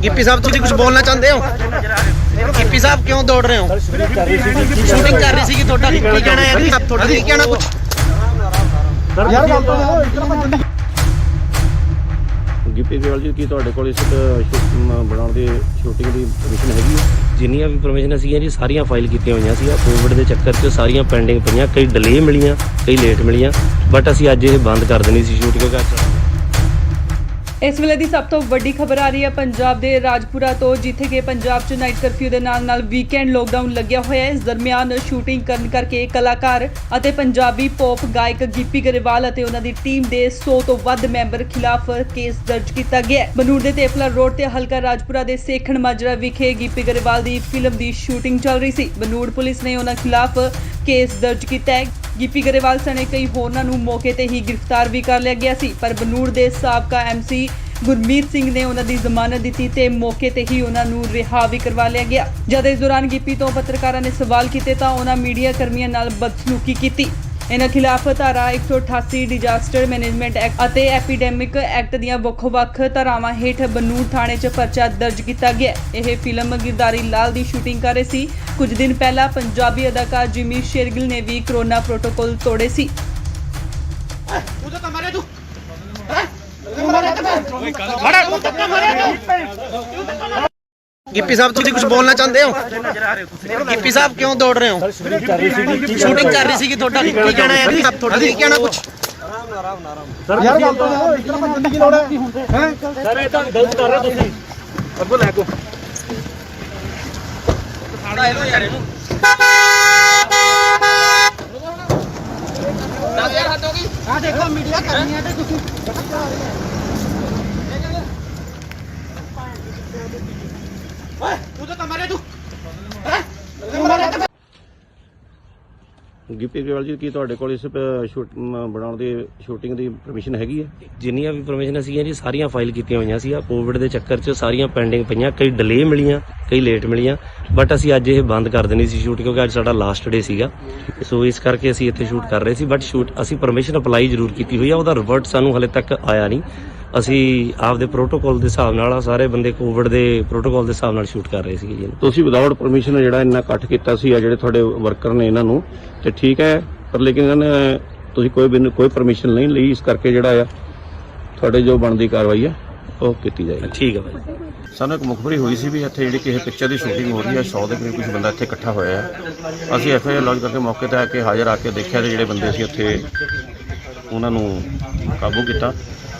[SPEAKER 1] Gippy sahib ਤੁਸੀਂ ਕੁਝ ਬੋਲਣਾ ਚਾਹੁੰਦੇ ਹੋ? ਗਿੱਪੀ ਸਾਹਿਬ ਕਿਉਂ ਦੌੜ ਰਹੇ ਹੋ? ਸ਼ੂਟਿੰਗ ਕਰ ਰਹੀ ਸੀ ਤੁਹਾਡਾ ਕੀ ਕਹਿਣਾ ਹੈ? ਤੁਹਾਡਾ ਕੀ ਕਹਿਣਾ ਕੁਝ?
[SPEAKER 5] ਯਾਰ ਗੱਲ ਤਾਂ ਸੁਣੋ, ਇਸ ਤਰ੍ਹਾਂ ਭੱਜਣ ਦੀ
[SPEAKER 2] ਗਿੱਪੀ ਗਰੇਵਾਲ ਜੀ ਕੀ ਤੁਹਾਡੇ ਕੋਲ ਇਸ ਬਣਾਉਣ ਦੀ ਸ਼ੂਟਿੰਗ ਦੀ ਪਰਮਿਸ਼ਨ ਹੈਗੀ ਹੈ?
[SPEAKER 3] ਜਿੰਨੀਆਂ ਵੀ ਪਰਮਿਸ਼ਨ ਸੀਗੀਆਂ ਜੀ ਸਾਰੀਆਂ ਫਾਈਲ ਕੀਤੀਆਂ ਹੋਈਆਂ ਸੀ। ਕੋਵਿਡ ਦੇ ਚੱਕਰ 'ਚ ਸਾਰੀਆਂ ਪੈਂਡਿੰਗ ਪਈਆਂ, ਕਈ ਡਿਲੇ ਮਿਲੀਆਂ, ਕਈ ਲੇਟ ਮਿਲੀਆਂ, ਬਟ ਅਸੀਂ ਅੱਜ ਇਹ ਬੰਦ ਕਰ ਦੇਣੀ ਸੀ ਸ਼ੂਟ ਕਿਉਂਕਿ ਅੱਜ
[SPEAKER 4] ਇਸ ਵੇਲੇ ਦੀ ਸਭ ਤੋਂ ਵੱਡੀ ਖਬਰ ਆ ਰਹੀ ਹੈ ਪੰਜਾਬ ਦੇ ਰਾਜਪੁਰਾ ਤੋਂ, ਜਿੱਥੇ ਕਿ ਪੰਜਾਬ 'ਚ ਨਾਈਟ ਕਰਫਿਊ ਦੇ ਨਾਲ ਵੀਕਐਂਡ ਲੋਕਡਾਊਨ ਲੱਗਿਆ ਹੋਇਆ ਹੈ। ਇਸ ਦਰਮਿਆਨ ਸ਼ੂਟਿੰਗ ਕਰਨ ਕਰਕੇ ਕਲਾਕਾਰ ਅਤੇ ਪੰਜਾਬੀ ਪੌਪ ਗਾਇਕ ਗਿੱਪੀ ਗਰੇਵਾਲ ਅਤੇ ਉਹਨਾਂ ਦੀ ਟੀਮ ਦੇ 100 ਤੋਂ ਵੱਧ ਮੈਂਬਰ ਖਿਲਾਫ ਕੇਸ ਦਰਜ ਕੀਤਾ ਗਿਆ ਹੈ। ਬਨੂੜ ਦੇ ਤੇਪਲਾ ਰੋਡ ਤੇ ਹਲਕਾ ਰਾਜਪੁਰਾ ਦੇ ਸੇਖਣ ਮਾਜਰਾ ਵਿਖੇ ਗਿੱਪੀ ਗਰੇਵਾਲ ਦੀ ਫਿਲਮ ਦੀ ਸ਼ੂਟਿੰਗ ਚੱਲ ਰਹੀ ਸੀ। ਬਨੂੜ ਪੁਲਿਸ ਨੇ ਉਹਨਾਂ ਖਿਲਾਫ ਕੇਸ ਦਰਜ ਕੀਤਾ ਹੈ। ਗਿੱਪੀ ਗਰੇਵਾਲ ਸਣੇ ਕਈ ਹੋਰਨਾਂ ਨੂੰ ਮੌਕੇ ਤੇ ਹੀ ਗ੍ਰਿਫਤਾਰ ਵੀ ਕਰ ਲਿਆ ਗਿਆ ਸੀ, ਪਰ ਬਨੂੜ ਦੇ ਸਾਬਕਾ ਐਮਸੀ ਗੁਰਮੀਤ ਸਿੰਘ ਨੇ ਉਹਨਾਂ ਦੀ ਜ਼ਮਾਨਤ ਦਿੱਤੀ ਤੇ ਮੌਕੇ ਤੇ ਹੀ ਉਹਨਾਂ ਨੂੰ ਰਿਹਾ ਵੀ ਕਰਵਾ ਲਿਆ ਗਿਆ। ਜਦ ਇਸ ਦੌਰਾਨ ਗਿੱਪੀ ਤੋਂ ਪੱਤਰਕਾਰਾਂ ਨੇ ਸਵਾਲ ਕੀਤੇ ਤਾਂ ਉਹਨਾਂ ਮੀਡੀਆ ਕਰਮੀਆਂ ਨਾਲ ਬਦਸਲੂਕੀ ਕੀਤੀ। ਇਹਨਾਂ ਖਿਲਾਫ ਧਾਰਾ 188 ਡਿਜ਼ਾਸਟਰ ਮੈਨੇਜਮੈਂਟ ਐਕਟ ਅਤੇ ਐਪੀਡੈਮਿਕ ਐਕਟ ਦੀਆਂ ਵੱਖ-ਵੱਖ ਧਾਰਾਵਾਂ ਹੇਠ ਬਨੂੜ ਥਾਣੇ 'ਚ ਪਰਚਾ ਦਰਜ ਕੀਤਾ ਗਿਆ। ਇਹ ਫਿਲਮ ਗਿਰਦਾਰੀ ਲਾਲ ਦੀ ਸ਼ੂਟਿੰਗ ਕਰ ਰਹੇ ਸੀ। ਕੁਝ ਦਿਨ ਪਹਿਲਾਂ ਪੰਜਾਬੀ ਅਦਾਕਾਰ ਜਿਮੀ ਸ਼ੇਰਗਿਲ ਨੇ ਵੀ ਕਰੋਨਾ ਪ੍ਰੋਟੋਕਾਲ ਤੋੜੇ ਸੀ।
[SPEAKER 1] गिप्पी साहब तुम कुछ बोलना चाहते हो? गिप्पी साहब क्यों दौड़ रहे हो? शूटिंग कर रही थी थोड़ा की कहना है आप थोड़ा की कहना कुछ
[SPEAKER 5] ਯਾਰ ਗੱਲ ਤਾਂ ਸੁਣੋ, ਇਸ ਤਰ੍ਹਾਂ ਭੱਜਣ ਦੀ ਕੀ ਲੋੜ ਹੈ? ਸਰ ਇਹ ਤਾਂ ਗਲਤ ਕਰ ਰਹੇ ਹੋ ਤੁਸੀਂ। ਅੱਗੋਂ ਲੈ ਕੋ
[SPEAKER 1] ਸਾੜਾ ਇਹਨੂੰ ਯਾਰ ਇਹਨੂੰ 10000 ਹੱਦ ਹੋ ਗਈ। ਆ ਦੇਖੋ ਮੀਡੀਆ ਕਰਨੀ ਹੈ ਤੇ ਤੁਸੀਂ ਓਏ ਤੂੰ ਤਾਂ ਮਾਰੇ ਤੂੰ ਤੂੰ ਮਾਰੇ।
[SPEAKER 2] ਗਿੱਪੀ ਗਰੇਵਾਲ ਜੀ ਕੀ ਤੁਹਾਡੇ ਕੋਲ ਇਸ ਬਣਾਉਣ ਦੀ ਸ਼ੂਟਿੰਗ ਦੀ ਪਰਮਿਸ਼ਨ ਹੈਗੀ ਹੈ?
[SPEAKER 3] ਜਿੰਨੀਆਂ ਵੀ ਪਰਮਿਸ਼ਨ ਸੀਗੀਆਂ ਜੀ ਸਾਰੀਆਂ ਫਾਈਲ ਕੀਤੀਆਂ ਹੋਈਆਂ ਸੀ। ਕੋਵਿਡ ਦੇ ਚੱਕਰ 'ਚ ਸਾਰੀਆਂ ਪੈਂਡਿੰਗ ਪਈਆਂ, ਕਈ ਡਿਲੇ ਮਿਲੀਆਂ, ਕਈ ਲੇਟ ਮਿਲੀਆਂ, ਬਟ ਅਸੀਂ ਅੱਜ ਇਹ ਬੰਦ ਕਰ ਦੇਣੀ ਸੀ ਸ਼ੂਟ ਕਿਉਂਕਿ ਅੱਜ ਸਾਡਾ ਲਾਸਟ ਡੇ ਸੀਗਾ। ਸੋ ਇਸ ਕਰਕੇ ਅਸੀਂ ਇੱਥੇ ਸ਼ੂਟ ਕਰ ਰਹੇ ਸੀ, ਬਟ ਸ਼ੂਟ ਅਸੀਂ ਪਰਮਿਸ਼ਨ ਅਪਲਾਈ ਜ਼ਰੂਰ ਕੀਤੀ ਹੋਈ ਆ, ਉਹਦਾ ਰਿਵਰਟ ਸਾਨੂੰ ਹਲੇ ਤੱਕ ਆਇਆ ਨਹੀਂ। ਅਸੀਂ ਆਪਦੇ ਪ੍ਰੋਟੋਕਾਲ ਦੇ ਹਿਸਾਬ ਨਾਲ ਸਾਰੇ ਬੰਦੇ ਕੋਵਿਡ ਦੇ ਪ੍ਰੋਟੋਕਾਲ ਦੇ ਹਿਸਾਬ ਨਾਲ ਸ਼ੂਟ ਕਰ ਰਹੇ ਸੀਗੇ ਜੀ।
[SPEAKER 2] ਤੁਸੀਂ ਵਿਦਆਊਟ ਪਰਮਿਸ਼ਨ ਜਿਹੜਾ ਇੰਨਾ ਇਕੱਠ ਕੀਤਾ ਸੀ ਆ ਜਿਹੜੇ ਤੁਹਾਡੇ ਵਰਕਰ ਨੇ ਇਹਨਾਂ ਨੂੰ, ਤੇ ਠੀਕ ਹੈ, ਪਰ ਲੇਕਿਨ ਇਹਨਾਂ ਨੇ ਤੁਸੀਂ ਕੋਈ ਪਰਮਿਸ਼ਨ ਨਹੀਂ ਲਈ, ਇਸ ਕਰਕੇ ਜਿਹੜਾ ਆ ਤੁਹਾਡੇ ਜੋ ਬਣਦੀ ਕਾਰਵਾਈ ਹੈ ਉਹ ਕੀਤੀ ਜਾਏਗੀ।
[SPEAKER 3] ਠੀਕ ਹੈ ਭਾਈ।
[SPEAKER 2] ਸਾਨੂੰ ਇੱਕ ਮੁਖਬਰੀ ਹੋਈ ਸੀ ਵੀ ਇੱਥੇ ਜਿਹੜੀ ਕਿਸੇ ਪਿਕਚਰ ਦੀ ਸ਼ੂਟਿੰਗ ਹੋ ਰਹੀ ਹੈ, 100 ਦੇ ਕਰੀਬ ਕੁਝ ਬੰਦਾ ਇੱਥੇ ਇਕੱਠਾ ਹੋਇਆ ਹੈ। ਅਸੀਂ ਐਫਆਈਆਰ ਲੌਂਚ ਕਰਕੇ ਮੌਕੇ ਤੇ ਆ ਕੇ ਹਾਜ਼ਰ ਆ ਕੇ ਦੇਖਿਆ ਤੇ ਜਿਹੜੇ ਬੰਦੇ ਸੀ ਉੱਥੇ ਉਹਨਾਂ ਨੂੰ ਕਾਬੂ ਕੀਤਾ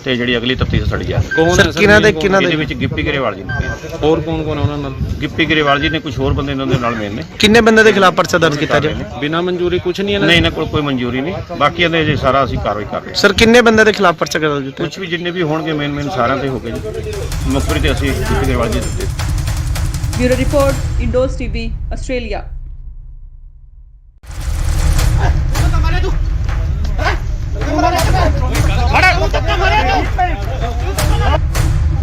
[SPEAKER 2] ਤੇ ਜਿਹੜੀ ਅਗਲੀ ਤਫਤੀਸ਼ ਸਾਡੀ ਜਾ ਰਹੀ ਹੈ।
[SPEAKER 6] ਕੌਣ ਹੈ ਸਰ?
[SPEAKER 2] ਇਹਦੇ ਵਿੱਚ ਗਿੱਪੀ ਗਰੇਵਾਲ ਜੀ ਨੇ,
[SPEAKER 6] ਹੋਰ ਕੌਣ ਕੌਣ ਹੈ ਉਹਨਾਂ ਨਾਲ?
[SPEAKER 2] ਗਿੱਪੀ ਗਰੇਵਾਲ ਜੀ ਨੇ, ਕੁਝ ਹੋਰ ਬੰਦੇ ਇਹਨਾਂ ਦੇ ਨਾਲ ਮੇਨ ਨੇ।
[SPEAKER 1] ਕਿੰਨੇ ਬੰਦੇ ਦੇ ਖਿਲਾਫ ਪਰਚਾ ਦਰਜ ਕੀਤਾ ਜੀ?
[SPEAKER 6] ਬਿਨਾਂ ਮਨਜ਼ੂਰੀ ਕੁਝ ਨਹੀਂ
[SPEAKER 2] ਨਹੀਂ, ਇਹਨਾਂ ਕੋਲ ਕੋਈ ਮਨਜ਼ੂਰੀ ਨਹੀਂ, ਬਾਕੀ ਇਹਦੇ ਜੇ ਸਾਰਾ ਅਸੀਂ ਕਾਰਵਾਈ ਕਰ ਰਹੇ ਹਾਂ।
[SPEAKER 1] ਸਰ ਕਿੰਨੇ ਬੰਦੇ ਦੇ ਖਿਲਾਫ ਪਰਚਾ ਦਰਜ ਕੀਤਾ?
[SPEAKER 2] ਕੁਝ ਵੀ ਜਿੰਨੇ ਵੀ ਹੋਣਗੇ ਮੇਨ ਸਾਰਿਆਂ ਤੇ ਹੋ ਗਏ ਜੀ। ਮੁਖਬਰੀ ਤੇ ਅਸੀਂ ਗਿੱਪੀ ਗਰੇਵਾਲ ਜੀ ਦਿੱਤੇ।
[SPEAKER 4] Bureau report, Indos TV, Australia.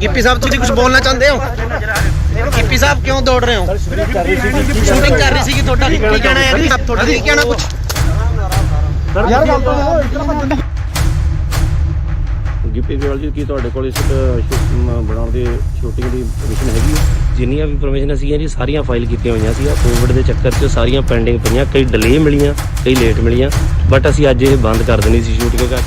[SPEAKER 1] Gippy sahab तुम कुछ बोलना चाहते हो? गिप्पी साहब क्यों दौड़ रहे हो? शूटिंग कर रही थी थोड़ा की कहना है आप थोड़ा की कहना कुछ
[SPEAKER 5] ਯਾਰ ਗੱਲ ਤਾਂ ਸੁਣੋ, ਇਸ ਤਰ੍ਹਾਂ ਭੱਜਣ ਦੀ
[SPEAKER 2] ਗਿੱਪੀ ਗਰੇਵਾਲ ਜੀ ਕੀ ਤੁਹਾਡੇ ਕੋਲ ਇਸ ਬਣਾਉਣ ਦੀ ਸ਼ੂਟਿੰਗ ਦੀ ਪਰਮਿਸ਼ਨ ਹੈਗੀ ਹੈ?
[SPEAKER 3] ਜਿੰਨੀਆਂ ਵੀ ਪਰਮਿਸ਼ਨ ਸੀਗੀਆਂ ਜੀ ਸਾਰੀਆਂ ਫਾਈਲ ਕੀਤੀਆਂ ਹੋਈਆਂ ਸੀ। ਕੋਵਿਡ ਦੇ ਚੱਕਰ 'ਚ ਸਾਰੀਆਂ ਪੈਂਡਿੰਗ ਪਈਆਂ, ਕਈ ਡਿਲੇ ਮਿਲੀਆਂ, ਕਈ ਲੇਟ ਮਿਲੀਆਂ, ਬਟ ਅਸੀਂ ਅੱਜ ਇਹ ਬੰਦ ਕਰ ਦੇਣੀ ਸੀ ਸ਼ੂਟ ਕਿਉਂਕਿ ਅੱਜ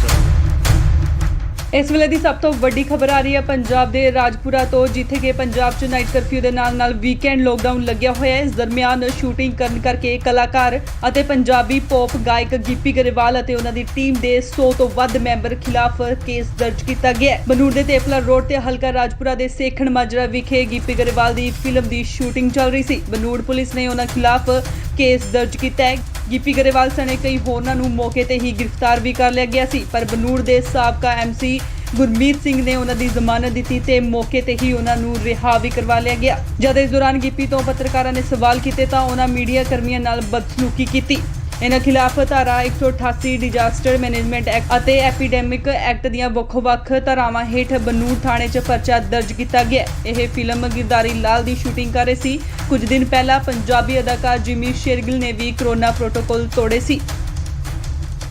[SPEAKER 4] ਇਸ ਵੇਲੇ ਦੀ ਸਭ ਤੋਂ ਵੱਡੀ ਖਬਰ ਆ ਰਹੀ ਹੈ ਪੰਜਾਬ ਦੇ ਰਾਜਪੁਰਾ ਤੋਂ, ਜਿੱਥੇ ਕਿ ਪੰਜਾਬ 'ਚ ਨਾਈਟ ਕਰਫਿਊ ਦੇ ਨਾਲ ਵੀਕਐਂਡ ਲੋਕਡਾਊਨ ਲੱਗਿਆ ਹੋਇਆ ਹੈ। ਇਸ ਦਰਮਿਆਨ ਸ਼ੂਟਿੰਗ ਕਰਨ ਕਰਕੇ ਕਲਾਕਾਰ ਅਤੇ ਪੰਜਾਬੀ ਪੌਪ ਗਾਇਕ ਗਿੱਪੀ ਗਰੇਵਾਲ ਅਤੇ ਉਹਨਾਂ ਦੀ ਟੀਮ ਦੇ 100 ਤੋਂ ਵੱਧ ਮੈਂਬਰ ਖਿਲਾਫ ਕੇਸ ਦਰਜ ਕੀਤਾ ਗਿਆ ਹੈ। ਬਨੂੜ ਦੇ ਤੇਪਲਾ ਰੋਡ ਤੇ ਹਲਕਾ ਰਾਜਪੁਰਾ ਦੇ ਸੇਖਣ ਮਾਜਰਾ ਵਿਖੇ ਗਿੱਪੀ ਗਰੇਵਾਲ ਦੀ ਫਿਲਮ ਦੀ ਸ਼ੂਟਿੰਗ ਚੱਲ ਰਹੀ ਸੀ। ਬਨੂੜ ਪੁਲਿਸ ਨੇ ਉਹਨਾਂ ਖਿਲਾਫ ਕੇਸ ਦਰਜ ਕੀਤਾ ਹੈ। ਗਿੱਪੀ ਗਰੇਵਾਲ ਸਣੇ ਕਈ ਹੋਰਨਾਂ ਨੂੰ ਮੌਕੇ ਤੇ ਹੀ ਗ੍ਰਿਫਤਾਰ ਵੀ ਕਰ ਲਿਆ ਗਿਆ ਸੀ, ਪਰ ਬਨੂੜ ਦੇ ਸਾਬਕਾ ਐਮਸੀ ਗੁਰਮੀਤ ਸਿੰਘ ਨੇ ਉਹਨਾਂ ਦੀ ਜ਼ਮਾਨਤ ਦਿੱਤੀ ਤੇ ਮੌਕੇ ਤੇ ਹੀ ਉਹਨਾਂ ਨੂੰ ਰਿਹਾ ਵੀ ਕਰਵਾ ਲਿਆ ਗਿਆ। ਜਦ ਇਸ ਦੌਰਾਨ ਗਿੱਪੀ ਤੋਂ ਪੱਤਰਕਾਰਾਂ ਨੇ ਸਵਾਲ ਕੀਤੇ ਤਾਂ ਉਹਨਾਂ ਮੀਡੀਆ ਕਰਮੀਆਂ ਨਾਲ ਬਦਸਲੂਕੀ ਕੀਤੀ। ਇਹਨਾਂ ਖਿਲਾਫ ਧਾਰਾ 188 ਡਿਜ਼ਾਸਟਰ ਮੈਨੇਜਮੈਂਟ ਐਕਟ ਅਤੇ ਐਪੀਡੈਮਿਕ ਐਕਟ ਦੀਆਂ ਵੱਖ-ਵੱਖ ਧਾਰਾਵਾਂ ਹੇਠ ਬਨੂੜ ਥਾਣੇ 'ਚ ਪਰਚਾ ਦਰਜ ਕੀਤਾ ਗਿਆ। ਇਹ ਫਿਲਮ ਗਿਰਦਾਰੀ ਲਾਲ ਦੀ ਸ਼ੂਟਿੰਗ ਕਰ ਰਹੇ ਸੀ। ਕੁਝ ਦਿਨ ਪਹਿਲਾਂ ਪੰਜਾਬੀ ਅਦਾਕਾਰ ਜਿਮੀ ਸ਼ੇਰਗਿਲ ਨੇ ਵੀ ਕਰੋਨਾ ਪ੍ਰੋਟੋਕਾਲ ਤੋੜੇ ਸੀ।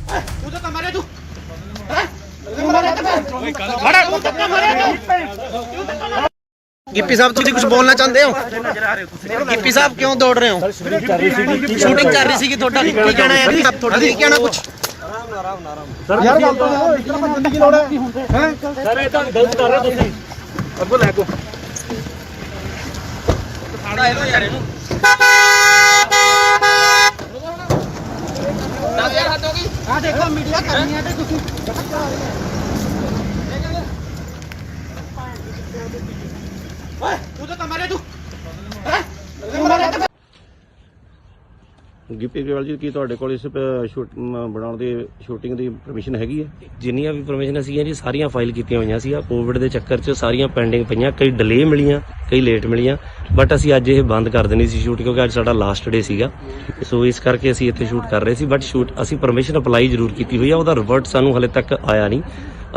[SPEAKER 1] ਤੂੰ ਤਾਂ ਮਾਰੇ ਤੂੰ गिप्पी साहब तुम कुछ बोलना चाहते हो? गिप्पी साहब क्यों दौड़ रहे हो? शूटिंग कर रही थी थोड़ा की कहना है आप थोड़ा की कहना कुछ
[SPEAKER 5] ਸਰ ਯਾਰ ਗੱਲ ਤਾਂ ਇਸ ਤਰ੍ਹਾਂ ਭੱਜਣ ਦੀ ਕੀ ਲੋੜ ਹੈ ਹੈ ਸਰ ਇਹ ਤਾਂ ਗਲਤ ਕਰ ਰਹੇ ਤੁਸੀਂ ਅੱਗੋਂ ਲੈ ਕੋ
[SPEAKER 1] ਸਾੜਾ ਇਹੋ ਯਾਰ ਇਹਨੂੰ ਦੱਸ ਯਾਰ ਹੱਦ ਹੋ ਗਈ ਆ ਦੇਖੋ ਮੀਡੀਆ ਕਰਨੀ ਹੈ ਤੇ ਤੁਸੀਂ ਓਏ ਤੂੰ ਤਾਂ ਮਾਰੇ ਤੂੰ ਹੈ
[SPEAKER 2] ਗਿੱਪੀ ਗਰੇਵਾਲ ਜੀ ਕੀ ਤੁਹਾਡੇ ਕੋਲ ਇਸ ਬਣਾਉਣ ਦੀ ਸ਼ੂਟਿੰਗ ਦੀ ਪਰਮਿਸ਼ਨ ਹੈਗੀ ਹੈ?
[SPEAKER 3] ਜਿੰਨੀਆਂ ਵੀ ਪਰਮਿਸ਼ਨ ਸੀਗੀਆਂ ਜੀ ਸਾਰੀਆਂ ਫਾਈਲ ਕੀਤੀਆਂ ਹੋਈਆਂ ਸੀ। ਕੋਵਿਡ ਦੇ ਚੱਕਰ 'ਚ ਸਾਰੀਆਂ ਪੈਂਡਿੰਗ ਪਈਆਂ, ਕਈ ਡਿਲੇ ਮਿਲੀਆਂ, ਕਈ ਲੇਟ ਮਿਲੀਆਂ, ਬਟ ਅਸੀਂ ਅੱਜ ਇਹ ਬੰਦ ਕਰ ਦੇਣੀ ਸੀ ਸ਼ੂਟ ਕਿਉਂਕਿ ਅੱਜ ਸਾਡਾ ਲਾਸਟ ਡੇ ਸੀਗਾ। ਸੋ ਇਸ ਕਰਕੇ ਅਸੀਂ ਇੱਥੇ ਸ਼ੂਟ ਕਰ ਰਹੇ ਸੀ, ਬਟ ਸ਼ੂਟ ਅਸੀਂ ਪਰਮਿਸ਼ਨ ਅਪਲਾਈ ਜ਼ਰੂਰ ਕੀਤੀ ਹੋਈ ਆ, ਉਹਦਾ ਰਿਵਰਟ ਸਾਨੂੰ ਹਲੇ ਤੱਕ ਆਇਆ ਨਹੀਂ।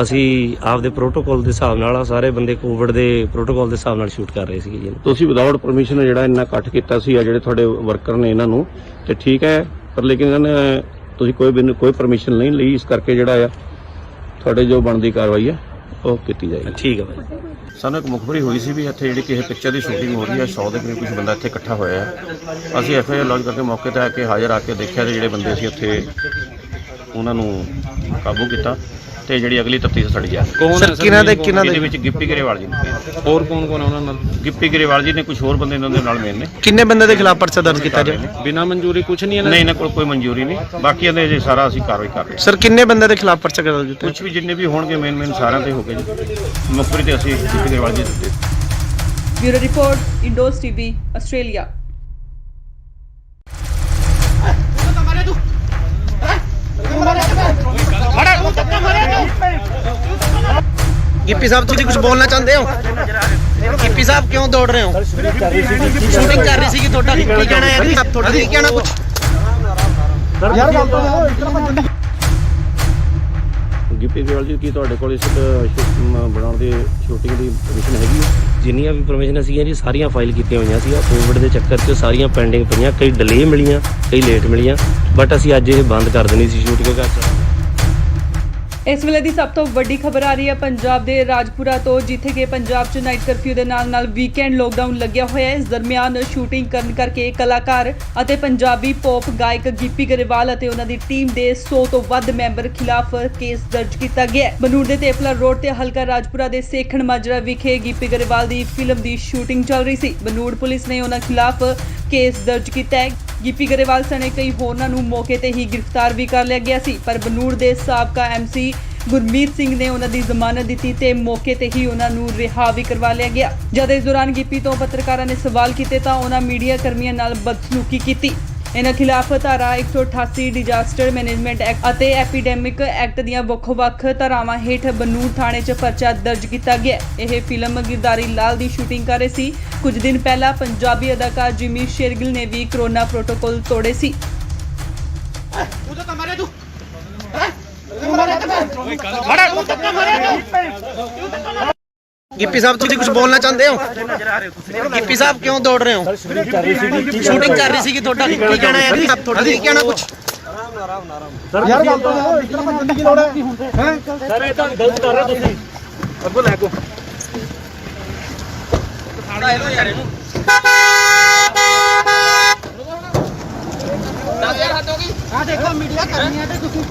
[SPEAKER 3] ਅਸੀਂ ਆਪਦੇ ਪ੍ਰੋਟੋਕਾਲ ਦੇ ਹਿਸਾਬ ਨਾਲ ਸਾਰੇ ਬੰਦੇ ਕੋਵਿਡ ਦੇ ਪ੍ਰੋਟੋਕਾਲ ਦੇ ਹਿਸਾਬ ਨਾਲ ਸ਼ੂਟ ਕਰ ਰਹੇ ਸੀਗੇ ਜੀ।
[SPEAKER 2] ਤੁਸੀਂ ਵਿਦਆਊਟ ਪਰਮਿਸ਼ਨ ਜਿਹੜਾ ਇੰਨਾ ਇਕੱਠ ਕੀਤਾ ਸੀ ਆ ਜਿਹੜੇ ਤੁਹਾਡੇ ਵਰਕਰ ਨੇ ਇਹਨਾਂ ਨੂੰ ਤੇ ਠੀਕ ਹੈ, ਪਰ ਲੇਕਿਨ ਇਹਨਾਂ ਨੇ ਤੁਸੀਂ ਕੋਈ ਪਰਮਿਸ਼ਨ ਨਹੀਂ ਲਈ, ਇਸ ਕਰਕੇ ਜਿਹੜਾ ਆ ਤੁਹਾਡੇ ਜੋ ਬਣਦੀ ਕਾਰਵਾਈ ਹੈ ਉਹ ਕੀਤੀ ਜਾਏਗੀ।
[SPEAKER 3] ਠੀਕ ਹੈ ਭਾਈ।
[SPEAKER 2] ਸਾਨੂੰ ਇੱਕ ਮੁਖਬਰੀ ਹੋਈ ਸੀ ਵੀ ਇੱਥੇ ਜਿਹੜੀ ਕਿਸੇ ਪਿਕਚਰ ਦੀ ਸ਼ੂਟਿੰਗ ਹੋ ਰਹੀ ਹੈ, 100 ਦੇ ਕਰੀਬ ਕੁਝ ਬੰਦਾ ਇੱਥੇ ਇਕੱਠਾ ਹੋਇਆ ਹੈ। ਅਸੀਂ ਐਫਆਈਆਰ ਲੌਂਚ ਕਰਕੇ ਮੌਕੇ ਤੇ ਆ ਕੇ ਹਾਜ਼ਰ ਆ ਕੇ ਦੇਖਿਆ ਤੇ ਜਿਹੜੇ ਬੰਦੇ ਸੀ ਉੱਥੇ ਉਹਨਾਂ ਨੂੰ ਕਾਬੂ ਕੀਤਾ ਤੇ ਜਿਹੜੀ ਅਗਲੀ ਤਫਤੀਸ਼ ਸਾਡੀ ਜਾ
[SPEAKER 6] ਕੌਣ ਹੈ ਸਰ?
[SPEAKER 2] ਇਹਦੇ ਵਿੱਚ ਗਿੱਪੀ ਗਰੇਵਾਲ ਜੀ ਨੇ,
[SPEAKER 6] ਹੋਰ ਕੌਣ ਕੌਣ ਹੈ ਉਹਨਾਂ ਨਾਲ?
[SPEAKER 2] ਗਿੱਪੀ ਗਰੇਵਾਲ ਜੀ ਨੇ, ਕੁਝ ਹੋਰ ਬੰਦੇ ਇਹਨਾਂ ਦੇ ਨਾਲ ਮੇਨ ਨੇ।
[SPEAKER 1] ਕਿੰਨੇ ਬੰਦੇ ਦੇ ਖਿਲਾਫ ਪਰਚਾ ਦਰਜ ਕੀਤਾ ਜੀ?
[SPEAKER 6] ਬਿਨਾਂ ਮਨਜ਼ੂਰੀ ਕੁਝ ਨਹੀਂ
[SPEAKER 2] ਨਹੀਂ, ਇਹਨਾਂ ਕੋਲ ਕੋਈ ਮਨਜ਼ੂਰੀ ਨਹੀਂ, ਬਾਕੀ ਇਹਦੇ ਜੇ ਸਾਰਾ ਅਸੀਂ ਕਾਰਵਾਈ ਕਰ ਰਹੇ ਹਾਂ।
[SPEAKER 1] ਸਰ ਕਿੰਨੇ ਬੰਦੇ ਦੇ ਖਿਲਾਫ ਪਰਚਾ ਦਰਜ ਕੀਤਾ?
[SPEAKER 2] ਕੁਝ ਵੀ ਜਿੰਨੇ ਵੀ ਹੋਣਗੇ ਮੇਨ ਸਾਰਿਆਂ ਤੇ ਹੋ ਗਏ ਜੀ। ਮੁਖਬਰੀ ਤੇ ਅਸੀਂ ਗਿੱਪੀ ਗਰੇਵਾਲ ਜੀ ਦਿੱਤੇ।
[SPEAKER 4] Bureau report, Indos TV, Australia.
[SPEAKER 1] Gippy sahib ਤੁਸੀਂ ਕੁਝ ਬੋਲਣਾ ਚਾਹੁੰਦੇ ਹੋ? ਗਿੱਪੀ ਸਾਹਿਬ ਕਿਉਂ ਦੌੜ ਰਹੇ ਹੋ? ਸ਼ੂਟਿੰਗ ਕਰ ਰਹੀ ਸੀ ਤੁਹਾਡਾ ਕੀ ਕਹਿਣਾ ਹੈ ਜੀ? ਤੁਹਾਡਾ ਕੀ ਕਹਿਣਾ ਕੁਝ?
[SPEAKER 5] ਯਾਰ ਗੱਲ ਤਾਂ ਇਸ ਤਰ੍ਹਾਂ ਭੱਜਣ ਦੀ
[SPEAKER 2] ਗਿੱਪੀ ਗਰੇਵਾਲ ਜੀ ਕੀ ਤੁਹਾਡੇ ਕੋਲ ਇਸ ਬਣਾਉਣ ਦੀ ਸ਼ੂਟਿੰਗ ਦੀ ਪਰਮਿਸ਼ਨ ਹੈਗੀ ਹੈ?
[SPEAKER 3] ਜਿੰਨੀਆਂ ਵੀ ਪਰਮਿਸ਼ਨ ਸੀਗੀਆਂ ਜੀ ਸਾਰੀਆਂ ਫਾਈਲ ਕੀਤੀਆਂ ਹੋਈਆਂ ਸੀ। ਕੋਵਿਡ ਦੇ ਚੱਕਰ 'ਚ ਸਾਰੀਆਂ ਪੈਂਡਿੰਗ ਪਈਆਂ, ਕਈ ਡਿਲੇ ਮਿਲੀਆਂ, ਕਈ ਲੇਟ ਮਿਲੀਆਂ, ਬਟ ਅਸੀਂ ਅੱਜ ਇਹ ਬੰਦ ਕਰ ਦੇਣੀ ਸੀ ਸ਼ੂਟ ਕਿਉਂਕਿ
[SPEAKER 4] ਇਸ ਵੇਲੇ ਦੀ ਸਭ ਤੋਂ ਵੱਡੀ ਖਬਰ ਆ ਰਹੀ ਹੈ ਪੰਜਾਬ ਦੇ ਰਾਜਪੁਰਾ ਤੋਂ, ਜਿੱਥੇ ਕਿ ਪੰਜਾਬ 'ਚ ਨਾਈਟ ਕਰਫਿਊ ਦੇ ਨਾਲ ਵੀਕਐਂਡ ਲੋਕਡਾਊਨ ਲੱਗਿਆ ਹੋਇਆ ਹੈ। ਇਸ ਦਰਮਿਆਨ ਸ਼ੂਟਿੰਗ ਕਰਨ ਕਰਕੇ ਕਲਾਕਾਰ ਅਤੇ ਪੰਜਾਬੀ ਪੌਪ ਗਾਇਕ ਗਿੱਪੀ ਗਰੇਵਾਲ ਅਤੇ ਉਹਨਾਂ ਦੀ ਟੀਮ ਦੇ 100 ਤੋਂ ਵੱਧ ਮੈਂਬਰ ਖਿਲਾਫ ਕੇਸ ਦਰਜ ਕੀਤਾ ਗਿਆ ਹੈ। ਬਨੂੜ ਦੇ ਤੇਪਲਾ ਰੋਡ ਤੇ ਹਲਕਾ ਰਾਜਪੁਰਾ ਦੇ ਸੇਖਣ ਮਾਜਰਾ ਵਿਖੇ ਗਿੱਪੀ ਗਰੇਵਾਲ ਦੀ ਫਿਲਮ ਦੀ ਸ਼ੂਟਿੰਗ ਚੱਲ ਰਹੀ ਸੀ। ਬਨੂੜ ਪੁਲਿਸ ਨੇ ਉਹਨਾਂ ਖਿਲਾਫ ਕੇਸ ਦਰਜ ਕੀਤਾ ਹੈ। ਗਿੱਪੀ ਗਰੇਵਾਲ ਸਣੇ ਕਈ ਹੋਰਨਾਂ ਨੂੰ ਮੌਕੇ ਤੇ ਹੀ ਗ੍ਰਿਫਤਾਰ ਵੀ ਕਰ ਲਿਆ ਗਿਆ ਸੀ, ਪਰ ਬਨੂੜ ਦੇ ਸਾਬਕਾ ਐਮਸੀ ਗੁਰਮੀਤ ਸਿੰਘ ਨੇ ਉਹਨਾਂ ਦੀ ਜ਼ਮਾਨਤ ਦਿੱਤੀ ਤੇ ਮੌਕੇ ਤੇ ਹੀ ਉਹਨਾਂ ਨੂੰ ਰਿਹਾ ਵੀ ਕਰਵਾ ਲਿਆ ਗਿਆ। ਜਦ ਇਸ ਦੌਰਾਨ ਗਿੱਪੀ ਤੋਂ ਪੱਤਰਕਾਰਾਂ ਨੇ ਸਵਾਲ ਕੀਤੇ ਤਾਂ ਉਹਨਾਂ ਮੀਡੀਆ ਕਰਮੀਆਂ ਨਾਲ ਬਦਸਲੂਕੀ ਕੀਤੀ। ਇਹਨਾਂ ਖਿਲਾਫ ਧਾਰਾ 188 ਡਿਜ਼ਾਸਟਰ ਮੈਨੇਜਮੈਂਟ ਐਕਟ ਅਤੇ ਐਪੀਡੈਮਿਕ ਐਕਟ ਦੀਆਂ ਵੱਖ-ਵੱਖ ਧਾਰਾਵਾਂ ਹੇਠ ਬਨੂੜ ਥਾਣੇ 'ਚ ਪਰਚਾ ਦਰਜ ਕੀਤਾ ਗਿਆ। ਇਹ ਫਿਲਮ ਗਿਰਦਾਰੀ ਲਾਲ ਦੀ ਸ਼ੂਟਿੰਗ ਕਰ ਰਹੇ ਸੀ। ਕੁਝ ਦਿਨ ਪਹਿਲਾਂ ਪੰਜਾਬੀ ਅਦਾਕਾਰ ਜਿਮੀ ਸ਼ੇਰਗਿਲ ਨੇ ਵੀ ਕੋਰੋਨਾ ਪ੍ਰੋਟੋਕਾਲ ਤੋੜੇ ਸੀ।
[SPEAKER 1] ਤੂੰ ਤਾਂ ਮਾਰੇ ਤੂੰ ਗਿੱਪੀ ਸਾਹਿਬ ਤੁਸੀਂ ਕੁਝ ਬੋਲਣਾ ਚਾਹੁੰਦੇ ਹੋ? ਗਿੱਪੀ ਸਾਹਿਬ ਕਿਉਂ ਦੌੜ ਰਹੇ ਹੋ? ਸ਼ੂਟਿੰਗ ਕਰ ਰਹੀ ਸੀ ਤੁਹਾਡਾ ਕੀ ਕਹਿਣਾ ਹੈ ਜੀ? ਤੁਹਾਡਾ ਕੀ ਕਹਿਣਾ ਕੁਝ?
[SPEAKER 5] ਯਾਰ ਗੱਲ ਤਾਂ ਇਸ ਤਰ੍ਹਾਂ ਭੱਜਣ ਦੀ ਕੀ ਲੋੜ ਹੈ ਹੈ ਸਰ ਇਹ ਤਾਂ ਗਲਤ ਕਰ ਰਹੇ ਤੁਸੀਂ ਅੱਗੋਂ ਲੈ ਕੋ
[SPEAKER 1] ਸਾੜਾ ਇਹੋ ਯਾਰ ਇਹਨੂੰ ਦੱਸ ਯਾਰ ਹੱਦ ਹੋ ਗਈ ਆ ਦੇਖੋ ਮੀਡੀਆ ਕਰਨੀ ਹੈ ਤੇ ਤੁਸੀਂ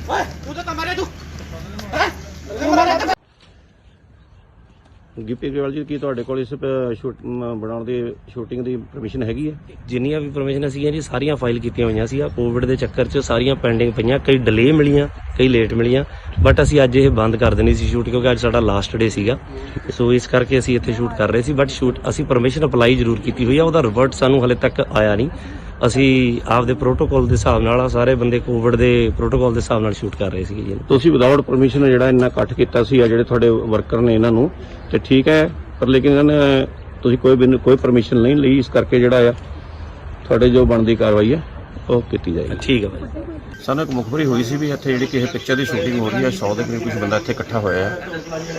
[SPEAKER 1] ਓਏ ਤੂੰ ਤਾਂ ਮਾਰੇ ਤੂੰ ਹੈ
[SPEAKER 2] ਗਿੱਪੀ ਗਰੇਵਾਲ ਜੀ ਕੀ ਤੁਹਾਡੇ ਕੋਲ ਇਸ ਬਣਾਉਣ ਦੀ ਸ਼ੂਟਿੰਗ ਦੀ ਪਰਮਿਸ਼ਨ ਹੈਗੀ ਹੈ?
[SPEAKER 3] ਜਿੰਨੀਆਂ ਵੀ ਪਰਮਿਸ਼ਨ ਸੀਗੀਆਂ ਜੀ ਸਾਰੀਆਂ ਫਾਈਲ ਕੀਤੀਆਂ ਹੋਈਆਂ ਸੀ। ਕੋਵਿਡ ਦੇ ਚੱਕਰ 'ਚ ਸਾਰੀਆਂ ਪੈਂਡਿੰਗ ਪਈਆਂ, ਕਈ ਡਿਲੇ ਮਿਲੀਆਂ, ਕਈ ਲੇਟ ਮਿਲੀਆਂ, ਬਟ ਅਸੀਂ ਅੱਜ ਇਹ ਬੰਦ ਕਰ ਦੇਣੀ ਸੀ ਸ਼ੂਟ ਕਿਉਂਕਿ ਅੱਜ ਸਾਡਾ ਲਾਸਟ ਡੇ ਸੀਗਾ। ਸੋ ਇਸ ਕਰਕੇ ਅਸੀਂ ਇੱਥੇ ਸ਼ੂਟ ਕਰ ਰਹੇ ਸੀ, ਬਟ ਸ਼ੂਟ ਅਸੀਂ ਪਰਮਿਸ਼ਨ ਅਪਲਾਈ ਜ਼ਰੂਰ ਕੀਤੀ ਹੋਈ ਆ, ਉਹਦਾ ਰਿਵਰਟ ਸਾਨੂੰ ਹਲੇ ਤੱਕ ਆਇਆ ਨਹੀਂ। ਅਸੀਂ ਆਪਦੇ ਪ੍ਰੋਟੋਕਾਲ ਦੇ ਹਿਸਾਬ ਨਾਲ ਸਾਰੇ ਬੰਦੇ ਕੋਵਿਡ ਦੇ ਪ੍ਰੋਟੋਕਾਲ ਦੇ ਹਿਸਾਬ ਨਾਲ ਸ਼ੂਟ ਕਰ ਰਹੇ ਸੀਗੇ ਜੀ।
[SPEAKER 2] ਤੁਸੀਂ ਵਿਦਆਊਟ ਪਰਮਿਸ਼ਨ ਜਿਹੜਾ ਇੰਨਾ ਇਕੱਠ ਕੀਤਾ ਸੀ ਆ ਜਿਹੜੇ ਤੁਹਾਡੇ ਵਰਕਰ ਨੇ ਇਹਨਾਂ ਨੂੰ ਤੇ ਠੀਕ ਹੈ, ਪਰ ਲੇਕਿਨ ਇਹਨਾਂ ਨੇ ਤੁਸੀਂ ਕੋਈ ਪਰਮਿਸ਼ਨ ਨਹੀਂ ਲਈ, ਇਸ ਕਰਕੇ ਜਿਹੜਾ ਆ ਤੁਹਾਡੇ ਜੋ ਬਣਦੀ ਕਾਰਵਾਈ ਹੈ ਉਹ ਕੀਤੀ ਜਾਏਗੀ।
[SPEAKER 3] ਠੀਕ ਹੈ ਭਾਈ।
[SPEAKER 2] ਸਾਨੂੰ ਇੱਕ ਮੁਖਬਰੀ ਹੋਈ ਸੀ ਵੀ ਇੱਥੇ ਜਿਹੜੀ ਕਿਸੇ ਪਿਕਚਰ ਦੀ ਸ਼ੂਟਿੰਗ ਹੋ ਰਹੀ ਹੈ, 100 ਦੇ ਕਰੀਬ ਕੁਝ ਬੰਦਾ ਇੱਥੇ ਇਕੱਠਾ ਹੋਇਆ ਹੈ।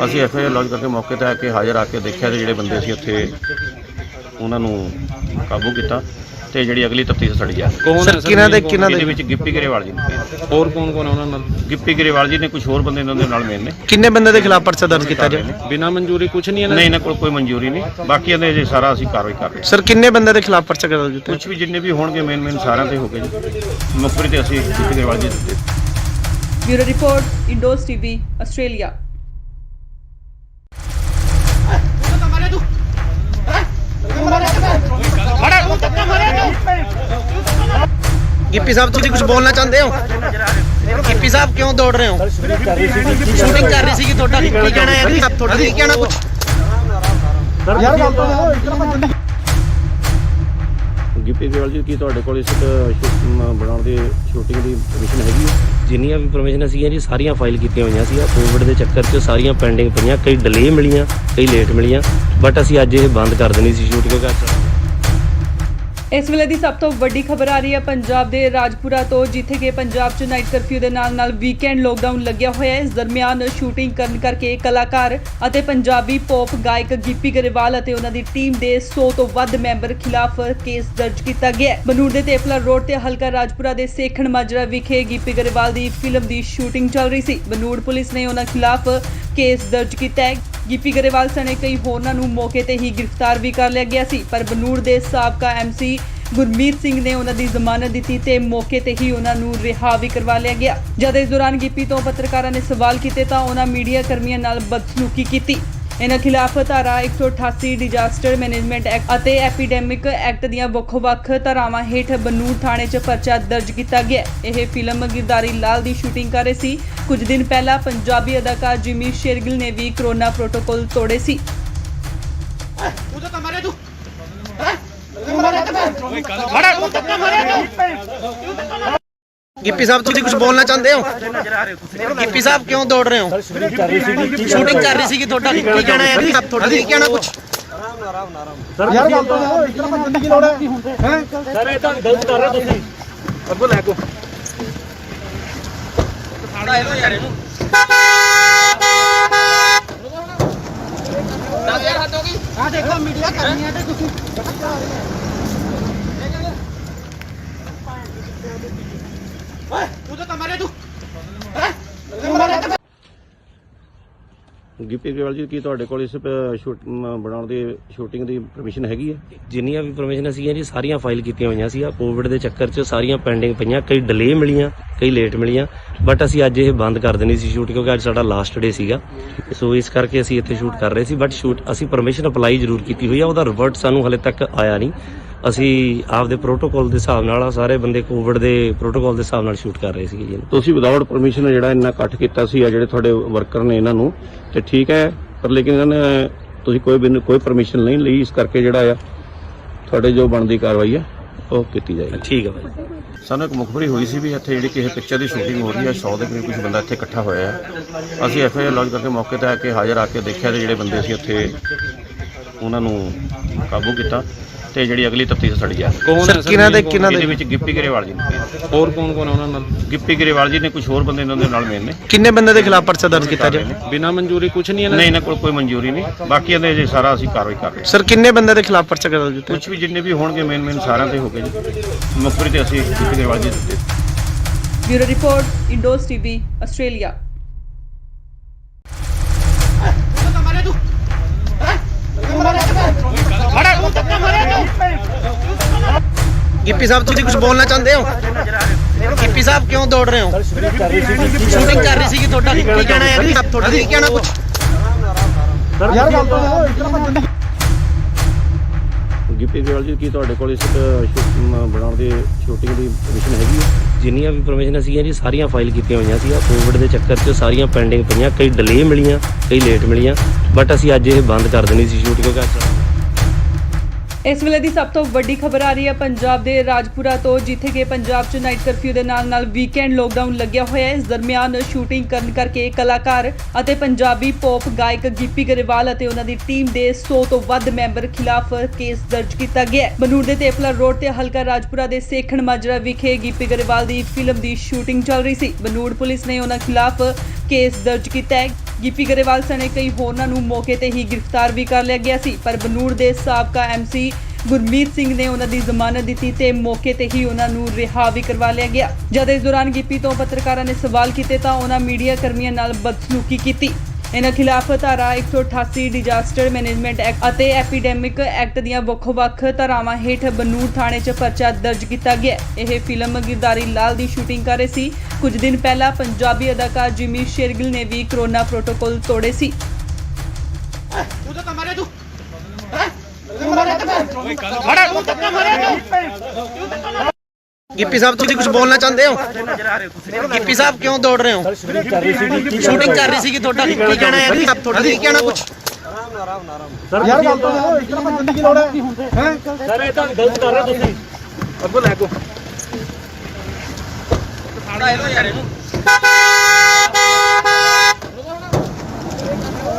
[SPEAKER 2] ਅਸੀਂ ਐਫਆਈਆਰ ਲੌਂਚ ਕਰਕੇ ਮੌਕੇ ਤੇ ਆ ਕੇ ਹਾਜ਼ਰ ਆ ਕੇ ਦੇਖਿਆ ਤੇ ਜਿਹੜੇ ਬੰਦੇ ਸੀ ਉੱਥੇ ਉਹਨਾਂ ਨੂੰ ਕਾਬੂ ਕੀਤਾ ਤੇ ਜਿਹੜੀ ਅਗਲੀ ਤਫਤੀਸ਼ ਸੜੀ ਆ
[SPEAKER 6] ਕੌਣ
[SPEAKER 1] ਸਰ
[SPEAKER 6] ਹੈ
[SPEAKER 1] ਕਿਹਨਾਂ ਦੇ
[SPEAKER 2] ਇਹਦੇ ਵਿੱਚ ਗਿੱਪੀ ਗਰੇਵਾਲ ਜੀ ਨੇ।
[SPEAKER 6] ਹੋਰ ਕੌਣ ਕੌਣ ਹੈ ਉਹਨਾਂ ਨਾਲ?
[SPEAKER 2] ਗਿੱਪੀ ਗਰੇਵਾਲ ਜੀ ਨੇ, ਕੁਝ ਹੋਰ ਬੰਦੇ ਇਹਨਾਂ ਦੇ ਨਾਲ ਮੇਨ ਨੇ।
[SPEAKER 1] ਕਿੰਨੇ ਬੰਦੇ ਦੇ ਖਿਲਾਫ ਪਰਚਾ ਦਰਜ ਕੀਤਾ ਜੀ?
[SPEAKER 6] ਬਿਨਾਂ ਮਨਜ਼ੂਰੀ ਕੁਝ ਨਹੀਂ ਇਹਨਾਂ
[SPEAKER 2] ਨਹੀਂ, ਇਹਨਾਂ ਕੋਲ ਕੋਈ ਮਨਜ਼ੂਰੀ ਨਹੀਂ। ਬਾਕੀ ਇਹਦੇ ਜੇ ਸਾਰਾ ਅਸੀਂ ਕਾਰਵਾਈ ਕਰ ਰਹੇ ਹਾਂ।
[SPEAKER 1] ਸਰ ਕਿੰਨੇ ਬੰਦੇ ਦੇ ਖਿਲਾਫ ਪਰਚਾ ਦਰਜ ਕੀਤਾ?
[SPEAKER 2] ਕੁਝ ਵੀ ਜਿੰਨੇ ਵੀ ਹੋਣਗੇ ਮੇਨ ਸਾਰਿਆਂ ਤੇ ਹੋ ਗਏ ਜੀ। ਮੁਖਬਰੀ ਤੇ ਅਸੀਂ ਗਿੱਪੀ ਗਰੇਵਾਲ ਜੀ ਦਿੱਤੇ।
[SPEAKER 4] Bureau report Indos TV Australia.
[SPEAKER 1] Gippy sahib ਤੁਸੀਂ ਕੁਝ ਬੋਲਣਾ ਚਾਹੁੰਦੇ ਹੋ? ਗਿੱਪੀ ਸਾਹਿਬ ਕਿਉਂ ਦੌੜ ਰਹੇ ਹੋ? ਸ਼ੂਟਿੰਗ ਕਰ ਰਹੀ ਸੀਗੀ ਤੁਹਾਡਾ ਕੀ ਕਹਿਣਾ ਹੈ ਜੀ? ਤੁਹਾਡਾ ਕੀ ਕਹਿਣਾ ਕੁਝ?
[SPEAKER 5] ਯਾਰ ਗੱਲ ਤਾਂ ਇਤਨਾ ਬੰਦ
[SPEAKER 2] ਗਿੱਪੀ ਗਰੇਵਾਲ ਜੀ, ਕੀ ਤੁਹਾਡੇ ਕੋਲ ਇਸ ਬਣਾਉਣ ਦੀ ਸ਼ੂਟਿੰਗ ਦੀ ਪਰਮਿਸ਼ਨ ਹੈਗੀ ਹੈ?
[SPEAKER 3] ਜਿੰਨੀਆਂ ਵੀ ਪਰਮਿਸ਼ਨ ਸੀਗੀਆਂ ਜੀ ਸਾਰੀਆਂ ਫਾਈਲ ਕੀਤੀਆਂ ਹੋਈਆਂ ਸੀ। ਕੋਵਿਡ ਦੇ ਚੱਕਰ 'ਚ ਸਾਰੀਆਂ ਪੈਂਡਿੰਗ ਪਈਆਂ, ਕਈ ਡਿਲੇ ਮਿਲੀਆਂ, ਕਈ ਲੇਟ ਮਿਲੀਆਂ, ਬਟ ਅਸੀਂ ਅੱਜ ਇਹ ਬੰਦ ਕਰ ਦੇਣੀ ਸੀ ਸ਼ੂਟ ਕਿਉਂਕਿ
[SPEAKER 4] ਇਸ ਵੇਲੇ ਦੀ ਸਭ ਤੋਂ ਵੱਡੀ ਖਬਰ ਆ ਰਹੀ ਹੈ ਪੰਜਾਬ ਦੇ ਰਾਜਪੁਰਾ ਤੋਂ, ਜਿੱਥੇ ਕਿ ਪੰਜਾਬ 'ਚ ਨਾਈਟ ਕਰਫਿਊ ਦੇ ਨਾਲ ਵੀਕਐਂਡ ਲੋਕਡਾਊਨ ਲੱਗਿਆ ਹੋਇਆ ਹੈ। ਇਸ ਦਰਮਿਆਨ ਸ਼ੂਟਿੰਗ ਕਰਨ ਕਰਕੇ ਕਲਾਕਾਰ ਅਤੇ ਪੰਜਾਬੀ ਪੌਪ ਗਾਇਕ ਗਿੱਪੀ ਗਰੇਵਾਲ ਅਤੇ ਉਹਨਾਂ ਦੀ ਟੀਮ ਦੇ 100 ਤੋਂ ਵੱਧ ਮੈਂਬਰ ਖਿਲਾਫ ਕੇਸ ਦਰਜ ਕੀਤਾ ਗਿਆ ਹੈ। ਬਨੂੜ ਦੇ ਤੇਪਲਾ ਰੋਡ ਤੇ ਹਲਕਾ ਰਾਜਪੁਰਾ ਦੇ ਸੇਖਣ ਮਾਜਰਾ ਵਿਖੇ ਗਿੱਪੀ ਗਰੇਵਾਲ ਦੀ ਫਿਲਮ ਦੀ ਸ਼ੂਟਿੰਗ ਚੱਲ ਰਹੀ ਸੀ। ਬਨੂੜ ਪੁਲਿਸ ਨੇ ਉਹਨਾਂ ਖਿਲਾਫ ਕੇਸ ਦਰਜ ਕੀਤਾ ਹੈ। ਗਿੱਪੀ ਗਰੇਵਾਲ ਸਣੇ ਕਈ ਹੋਰਨਾਂ ਨੂੰ ਮੌਕੇ ਤੇ ਹੀ ਗ੍ਰਿਫਤਾਰ ਵੀ ਕਰ ਲਿਆ ਗਿਆ ਸੀ, ਪਰ ਬਨੂੜ ਦੇ ਸਾਬਕਾ MC ਗੁਰਮੀਤ ਸਿੰਘ ਨੇ ਉਹਨਾਂ ਦੀ ਜ਼ਮਾਨਤ ਦਿੱਤੀ ਤੇ ਮੌਕੇ ਤੇ ਹੀ ਉਹਨਾਂ ਨੂੰ ਰਿਹਾ ਵੀ ਕਰਵਾ ਲਿਆ ਗਿਆ। ਜਦ ਇਸ ਦੌਰਾਨ ਗਿੱਪੀ ਤੋਂ ਪੱਤਰਕਾਰਾਂ ਨੇ ਸਵਾਲ ਕੀਤੇ ਤਾਂ ਉਹਨਾਂ ਮੀਡੀਆ ਕਰਮੀਆਂ ਨਾਲ ਬਦਸਲੂਕੀ ਕੀਤੀ। ਇਹਨਾਂ ਖਿਲਾਫ ਧਾਰਾ 188 ਡਿਜ਼ਾਸਟਰ ਮੈਨੇਜਮੈਂਟ ਐਕਟ ਅਤੇ ਐਪੀਡੈਮਿਕ ਐਕਟ ਦੀਆਂ ਵੱਖ-ਵੱਖ ਧਾਰਾਵਾਂ ਹੇਠ ਬਨੂੜ ਥਾਣੇ 'ਚ ਪਰਚਾ ਦਰਜ ਕੀਤਾ ਗਿਆ। ਇਹ ਫਿਲਮ ਗਿਰਦਾਰੀ ਲਾਲ ਦੀ ਸ਼ੂਟਿੰਗ ਕਰ ਰਹੇ ਸੀ। ਕੁਝ ਦਿਨ ਪਹਿਲਾਂ ਪੰਜਾਬੀ ਅਦਾਕਾਰ ਜਿਮੀ ਸ਼ੇਰਗਿਲ ਨੇ ਵੀ ਕਰੋਨਾ ਪ੍ਰੋਟੋਕਾਲ ਤੋੜੇ ਸੀ।
[SPEAKER 1] ਗਿੱਪੀ ਸਾਹਿਬ ਤੁਸੀਂ ਕੁਝ ਬੋਲਣਾ ਚਾਹੁੰਦੇ ਹੋ? ਗਿੱਪੀ ਸਾਹਿਬ ਕਿਉਂ ਦੌੜ ਰਹੇ ਹੋ? ਸ਼ੂਟਿੰਗ ਕਰ ਰਹੀ ਸੀਗੀ ਤੁਹਾਡਾ ਕੀ ਕਹਿਣਾ ਹੈ ਜੀ? ਤੁਹਾਡਾ ਕੀ ਕਹਿਣਾ ਕੁਝ?
[SPEAKER 5] ਯਾਰ ਗੱਲ ਤਾਂ ਇਤਨਾ ਬੰਦ ਕੀ ਲੋੜ ਹੈ? ਸਰ ਇਹ ਤਾਂ ਗਲਤ ਕਰ ਰਹੇ ਤੁਸੀਂ। ਅੱਗੋਂ ਲੈ ਕੋ ਆ ਦੇਖੋ ਮੀਡੀਆ ਕਰਨੀ ਤੇ ਤੁਸੀਂ
[SPEAKER 2] ਗਿੱਪੀ ਗਰੇਵਾਲ ਜੀ, ਕੀ ਤੁਹਾਡੇ ਕੋਲ ਇਸ ਬਣਾਉਣ ਦੀ ਸ਼ੂਟਿੰਗ ਦੀ ਪਰਮਿਸ਼ਨ ਹੈਗੀ ਹੈ?
[SPEAKER 3] ਜਿੰਨੀਆਂ ਵੀ ਪਰਮਿਸ਼ਨ ਸੀਗੀਆਂ ਜੀ ਸਾਰੀਆਂ ਫਾਈਲ ਕੀਤੀਆਂ ਹੋਈਆਂ ਸੀ। ਕੋਵਿਡ ਦੇ ਚੱਕਰ 'ਚ ਸਾਰੀਆਂ ਪੈਂਡਿੰਗ ਪਈਆਂ, ਕਈ ਡਿਲੇ ਮਿਲੀਆਂ, ਕਈ ਲੇਟ ਮਿਲੀਆਂ, ਬਟ ਅਸੀਂ ਅੱਜ ਇਹ ਬੰਦ ਕਰ ਦੇਣੀ ਸੀ ਸ਼ੂਟ ਕਿਉਂਕਿ ਅੱਜ ਸਾਡਾ ਲਾਸਟ ਡੇ ਸੀਗਾ। ਸੋ ਇਸ ਕਰਕੇ ਅਸੀਂ ਇੱਥੇ ਸ਼ੂਟ ਕਰ ਰਹੇ ਸੀ, ਬਟ ਅਸੀਂ ਪਰਮਿਸ਼ਨ ਅਪਲਾਈ ਜ਼ਰੂਰ ਕੀਤੀ ਹੋਈ ਆ। ਉਹਦਾ ਰਿਵਰਟ ਸਾਨੂੰ ਹਲੇ ਤੱਕ ਆਇਆ ਨਹੀਂ। ਅਸੀਂ ਆਪਦੇ ਪ੍ਰੋਟੋਕਾਲ ਦੇ ਹਿਸਾਬ ਨਾਲ ਸਾਰੇ ਬੰਦੇ ਕੋਵਿਡ ਦੇ ਪ੍ਰੋਟੋਕਾਲ ਦੇ ਹਿਸਾਬ ਨਾਲ ਸ਼ੂਟ ਕਰ ਰਹੇ ਸੀਗੇ ਜੀ।
[SPEAKER 2] ਤੁਸੀਂ ਵਿਦਆਊਟ ਪਰਮਿਸ਼ਨ ਜਿਹੜਾ ਇੰਨਾ ਇਕੱਠ ਕੀਤਾ ਸੀ ਆ ਜਿਹੜੇ ਤੁਹਾਡੇ ਵਰਕਰ ਨੇ ਇਹਨਾਂ ਨੂੰ, ਤੇ ਠੀਕ ਹੈ, ਪਰ ਲੇਕਿਨ ਇਹਨਾਂ ਨੇ ਤੁਸੀਂ ਕੋਈ ਪਰਮਿਸ਼ਨ ਨਹੀਂ ਲਈ, ਇਸ ਕਰਕੇ ਜਿਹੜਾ ਆ ਤੁਹਾਡੇ ਜੋ ਬਣਦੀ ਕਾਰਵਾਈ ਆ ਉਹ ਕੀਤੀ ਜਾਏਗੀ।
[SPEAKER 3] ਠੀਕ ਹੈ ਭਾਈ।
[SPEAKER 2] ਸਾਨੂੰ ਇੱਕ ਮੁਖਬਰੀ ਹੋਈ ਸੀ ਵੀ ਇੱਥੇ ਜਿਹੜੀ ਕਿਸੇ ਪਿਕਚਰ ਦੀ ਸ਼ੂਟਿੰਗ ਹੋ ਰਹੀ ਹੈ, 100 ਦੇ ਕਰੀਬ ਕੁਝ ਬੰਦਾ ਇੱਥੇ ਇਕੱਠਾ ਹੋਇਆ ਹੈ। ਅਸੀਂ FIR ਲੌਜ ਕਰਕੇ ਮੌਕੇ ਤੇ ਆ ਕੇ ਹਾਜ਼ਰ ਆ ਕੇ ਦੇਖਿਆ ਤੇ ਜਿਹੜੇ ਬੰਦੇ ਸੀ ਉੱਥੇ ਉਹਨਾਂ ਨੂੰ ਕਾਬੂ ਕੀਤਾ ਤੇ ਜਿਹੜੀ ਅਗਲੀ ਤਫਤੀਸ਼ ਸੜੀ ਆ।
[SPEAKER 6] ਕੌਣ ਹੈ
[SPEAKER 2] ਇਹਦੇ ਵਿੱਚ ਗਿੱਪੀ ਗਰੇਵਾਲ ਜੀ ਨੇ।
[SPEAKER 6] ਹੋਰ ਕੌਣ ਕੌਣ ਹੈ ਉਹਨਾਂ ਨਾਲ?
[SPEAKER 2] ਗਿੱਪੀ ਗਰੇਵਾਲ ਜੀ ਨੇ, ਕੁਝ ਹੋਰ ਬੰਦੇ ਇਹਨਾਂ ਦੇ ਨਾਲ ਮੇਨ ਨੇ।
[SPEAKER 1] ਕਿੰਨੇ ਬੰਦੇ ਦੇ ਖਿਲਾਫ ਪਰਚਾ ਦਰਜ ਕੀਤਾ ਜੀ?
[SPEAKER 6] ਬਿਨਾਂ ਮਨਜ਼ੂਰੀ ਕੁਝ ਨਹੀਂ ਇਹਨਾਂ
[SPEAKER 2] ਨਹੀਂ, ਇਹਨਾਂ ਕੋਲ ਕੋਈ ਮਨਜ਼ੂਰੀ ਨਹੀਂ। ਬਾਕੀ ਇਹਦੇ ਜੇ ਸਾਰਾ ਅਸੀਂ ਕਾਰਵਾਈ ਕਰ ਰਹੇ ਹਾਂ।
[SPEAKER 1] ਸਰ ਕਿੰਨੇ ਬੰਦੇ ਦੇ ਖਿਲਾਫ ਪਰਚਾ ਦਰਜ ਕੀਤਾ?
[SPEAKER 2] ਕੁਝ ਵੀ ਜਿੰਨੇ ਵੀ ਹੋਣਗੇ ਮੇਨ ਸਾਰਿਆਂ ਤੇ ਹੋ ਗਏ ਜੀ। ਮੁਖਬਰੀ ਤੇ ਅਸੀਂ ਗਿੱਪੀ ਗਰੇਵਾਲ ਜੀ ਦਿੱਤੇ।
[SPEAKER 4] Bureau report Indos TV Australia.
[SPEAKER 1] Gippy sahib ਤੁਸੀਂ ਕੁਝ ਬੋਲਣਾ ਚਾਹੁੰਦੇ ਹੋ? ਗਿੱਪੀ ਸਾਹਿਬ ਕਿਉਂ ਦੌੜ ਰਹੇ ਹੋ? ਸ਼ੂਟਿੰਗ ਕਰ ਰਹੀ ਸੀਗੀ ਤੁਹਾਡਾ ਕੀ ਕਹਿਣਾ ਹੈ ਜੀ? ਤੁਹਾਡਾ ਕੀ ਕਹਿਣਾ ਕੁਝ?
[SPEAKER 5] ਯਾਰ ਗੱਲ ਤਾਂ ਇਤਨਾ ਬੰਦ
[SPEAKER 2] ਗਿੱਪੀ ਗਰੇਵਾਲ ਜੀ, ਕੀ ਤੁਹਾਡੇ ਕੋਲ ਇਸ ਬਣਾਉਣ ਦੀ ਸ਼ੂਟਿੰਗ ਦੀ ਪਰਮਿਸ਼ਨ ਹੈਗੀ ਹੈ?
[SPEAKER 3] ਜਿੰਨੀਆਂ ਵੀ ਪਰਮਿਸ਼ਨ ਸੀਗੀਆਂ ਜੀ ਸਾਰੀਆਂ ਫਾਈਲ ਕੀਤੀਆਂ ਹੋਈਆਂ ਸੀ। ਕੋਵਿਡ ਦੇ ਚੱਕਰ 'ਚ ਸਾਰੀਆਂ ਪੈਂਡਿੰਗ ਪਈਆਂ, ਕਈ ਡਿਲੇ ਮਿਲੀਆਂ, ਕਈ ਲੇਟ ਮਿਲੀਆਂ, ਬਟ ਅਸੀਂ ਅੱਜ ਇਹ ਬੰਦ ਕਰ ਦੇਣੀ ਸੀ ਸ਼ੂਟ ਕਿਉਂਕਿ ਅੱਜ
[SPEAKER 4] ਇਸ ਵੇਲੇ ਦੀ ਸਭ ਤੋਂ ਵੱਡੀ ਖਬਰ ਆ ਰਹੀ ਹੈ ਪੰਜਾਬ ਦੇ ਰਾਜਪੁਰਾ ਤੋਂ, ਜਿੱਥੇ ਕਿ ਪੰਜਾਬ 'ਚ ਨਾਈਟ ਕਰਫਿਊ ਦੇ ਨਾਲ ਵੀਕਐਂਡ ਲੋਕਡਾਊਨ ਲੱਗਿਆ ਹੋਇਆ ਹੈ। ਇਸ ਦਰਮਿਆਨ ਸ਼ੂਟਿੰਗ ਕਰਨ ਕਰਕੇ ਕਲਾਕਾਰ ਅਤੇ ਪੰਜਾਬੀ ਪੌਪ ਗਾਇਕ ਗਿੱਪੀ ਗਰੇਵਾਲ ਅਤੇ ਉਹਨਾਂ ਦੀ ਟੀਮ ਦੇ 100 ਤੋਂ ਵੱਧ ਮੈਂਬਰ ਖਿਲਾਫ ਕੇਸ ਦਰਜ ਕੀਤਾ ਗਿਆ ਹੈ। ਬਨੂੜ ਦੇ ਤੇਪਲਾ ਰੋਡ ਤੇ ਹਲਕਾ ਰਾਜਪੁਰਾ ਦੇ ਸੇਖਣ ਮਾਜਰਾ ਵਿਖੇ ਗਿੱਪੀ ਗਰੇਵਾਲ ਦੀ ਫਿਲਮ ਦੀ ਸ਼ੂਟਿੰਗ ਚੱਲ ਰਹੀ ਸੀ। ਬਨੂੜ ਪੁਲਿਸ ਨੇ ਉਹਨਾਂ ਖਿਲਾਫ ਕੇਸ ਦਰਜ ਕੀਤਾ ਹੈ। ਗਿੱਪੀ ਗਰੇਵਾਲ ਸਣੇ ਕਈ ਹੋਰਨਾਂ ਨੂੰ ਮੌਕੇ ਤੇ ਹੀ ਗ੍ਰਿਫਤਾਰ ਵੀ ਕਰ ਲਿਆ ਗਿਆ ਸੀ, ਪਰ ਬਨੂੜ ਦੇ ਸਾਬਕਾ MC ਗੁਰਮੀਤ ਸਿੰਘ ਨੇ ਉਹਨਾਂ ਦੀ ਜ਼ਮਾਨਤ ਦਿੱਤੀ ਤੇ ਮੌਕੇ ਤੇ ਹੀ ਉਹਨਾਂ ਨੂੰ ਰਿਹਾ ਵੀ ਕਰਵਾ ਲਿਆ ਗਿਆ। ਜਦ ਇਸ ਦੌਰਾਨ ਗਿੱਪੀ ਤੋਂ ਪੱਤਰਕਾਰਾਂ ਨੇ ਸਵਾਲ ਕੀਤੇ ਤਾਂ ਉਹਨਾਂ ਮੀਡੀਆ ਕਰਮੀਆਂ ਨਾਲ ਬਦਸਲੂਕੀ ਕੀਤੀ। ਇਹਨਾਂ ਖਿਲਾਫ ਧਾਰਾ 188 ਡਿਜ਼ਾਸਟਰ ਮੈਨੇਜਮੈਂਟ ਐਕਟ ਅਤੇ ਐਪੀਡੈਮਿਕ ਐਕਟ ਦੀਆਂ ਵੱਖ-ਵੱਖ ਧਾਰਾਵਾਂ ਹੇਠ ਬਨੂੜ ਥਾਣੇ 'ਚ ਪਰਚਾ ਦਰਜ ਕੀਤਾ ਗਿਆ। ਇਹ ਫਿਲਮ ਗਿਰਦਾਰੀ ਲਾਲ ਦੀ ਸ਼ੂਟਿੰਗ ਕਰ ਰਹੇ ਸੀ। ਕੁਝ ਦਿਨ ਪਹਿਲਾਂ ਪੰਜਾਬੀ ਅਦਾਕਾਰ ਜਿਮੀ ਸ਼ੇਰਗਿਲ ਨੇ ਵੀ ਕੋਰੋਨਾ ਪ੍ਰੋਟੋਕਾਲ ਤੋੜੇ ਸੀ।
[SPEAKER 1] गिप्पी साहब तुम कुछ बोलना चाहते हो? गिप्पी साहब क्यों दौड़ रहे हो? शूटिंग कर रही थी थोड़ा की कहना है आप थोड़ा नहीं कहना कुछ
[SPEAKER 5] ਸਰ ਯਾਰ ਗੱਲ ਤਾਂ ਇਸ ਤਰ੍ਹਾਂ ਭੱਜਣ ਦੀ ਲੋੜ ਹੈ ਸਰ ਇਹ ਤਾਂ ਗਲਤ ਕਰ ਰਹੇ ਤੁਸੀਂ ਅੱਗੋਂ ਲੈ ਕੋ
[SPEAKER 1] ਸਾੜਾ ਇਹਨੂੰ ਯਾਰ ਇਹਨੂੰ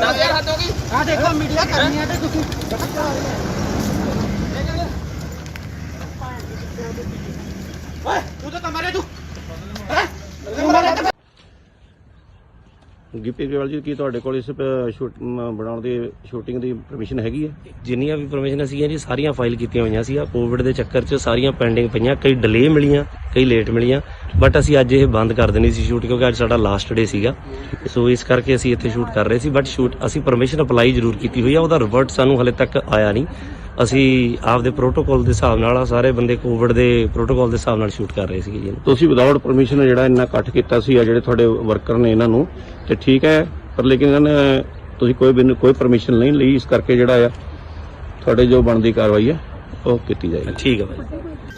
[SPEAKER 1] 10000 ਹੱਦ ਹੋ ਗਈ ਆ ਦੇਖੋ ਮੀਡੀਆ ਕਰਨੀ ਹੈ ਤੇ ਤੁਸੀਂ ਓਏ ਤੂੰ ਤਾਂ ਮਾਰੇ ਤੂੰ
[SPEAKER 2] ਗਿੱਪੀ ਗਰੇਵਾਲ ਜੀ ਕੀ ਤੁਹਾਡੇ ਕੋਲ ਇਸ ਬਣਾਉਣ ਦੀ ਸ਼ੂਟਿੰਗ ਦੀ ਪਰਮਿਸ਼ਨ ਹੈਗੀ ਹੈ?
[SPEAKER 3] ਜਿੰਨੀਆਂ ਵੀ ਪਰਮਿਸ਼ਨ ਸੀਗੀਆਂ ਜੀ ਸਾਰੀਆਂ ਫਾਈਲ ਕੀਤੀਆਂ ਹੋਈਆਂ ਸੀ। ਕੋਵਿਡ ਦੇ ਚੱਕਰ 'ਚ ਸਾਰੀਆਂ ਪੈਂਡਿੰਗ ਪਈਆਂ, ਕਈ ਡਿਲੇ ਮਿਲੀਆਂ, ਕਈ ਲੇਟ ਮਿਲੀਆਂ, ਬਟ ਅਸੀਂ ਅੱਜ ਇਹ ਬੰਦ ਕਰ ਦੇਣੀ ਸੀ ਸ਼ੂਟ ਕਿਉਂਕਿ ਅੱਜ ਸਾਡਾ ਲਾਸਟ ਡੇ ਸੀਗਾ। ਸੋ ਇਸ ਕਰਕੇ ਅਸੀਂ ਇੱਥੇ ਸ਼ੂਟ ਕਰ ਰਹੇ ਸੀ, ਬਟ ਸ਼ੂਟ ਅਸੀਂ ਪਰਮਿਸ਼ਨ ਅਪਲਾਈ ਜ਼ਰੂਰ ਕੀਤੀ ਹੋਈ ਆ, ਉਹਦਾ ਰਿਵਰਟ ਸਾਨੂੰ ਹਲੇ ਤੱਕ ਆਇਆ ਨਹੀਂ। ਅਸੀਂ ਆਪਦੇ ਪ੍ਰੋਟੋਕਾਲ ਦੇ ਹਿਸਾਬ ਨਾਲ ਸਾਰੇ ਬੰਦੇ ਕੋਵਿਡ ਦੇ ਪ੍ਰੋਟੋਕਾਲ ਦੇ ਹਿਸਾਬ ਨਾਲ ਸ਼ੂਟ ਕਰ ਰਹੇ ਸੀਗੇ ਜੀ।
[SPEAKER 2] ਤੁਸੀਂ ਵਿਦਆਊਟ ਪਰਮਿਸ਼ਨ ਜਿਹੜਾ ਇੰਨਾ ਇਕੱਠ ਕੀਤਾ ਸੀ ਆ ਜਿਹੜੇ ਤੁਹਾਡੇ ਵਰਕਰ ਨੇ ਇਹਨਾਂ ਨੂੰ, ਤੇ ਠੀਕ ਹੈ, ਪਰ ਲੇਕਿਨ ਇਹਨਾਂ ਨੇ ਤੁਸੀਂ ਕੋਈ ਪਰਮਿਸ਼ਨ ਨਹੀਂ ਲਈ, ਇਸ ਕਰਕੇ ਜਿਹੜਾ ਆ ਤੁਹਾਡੇ ਜੋ ਬਣਦੀ ਕਾਰਵਾਈ ਹੈ ਉਹ ਕੀਤੀ ਜਾਏਗੀ।
[SPEAKER 3] ਠੀਕ ਹੈ ਭਾਈ।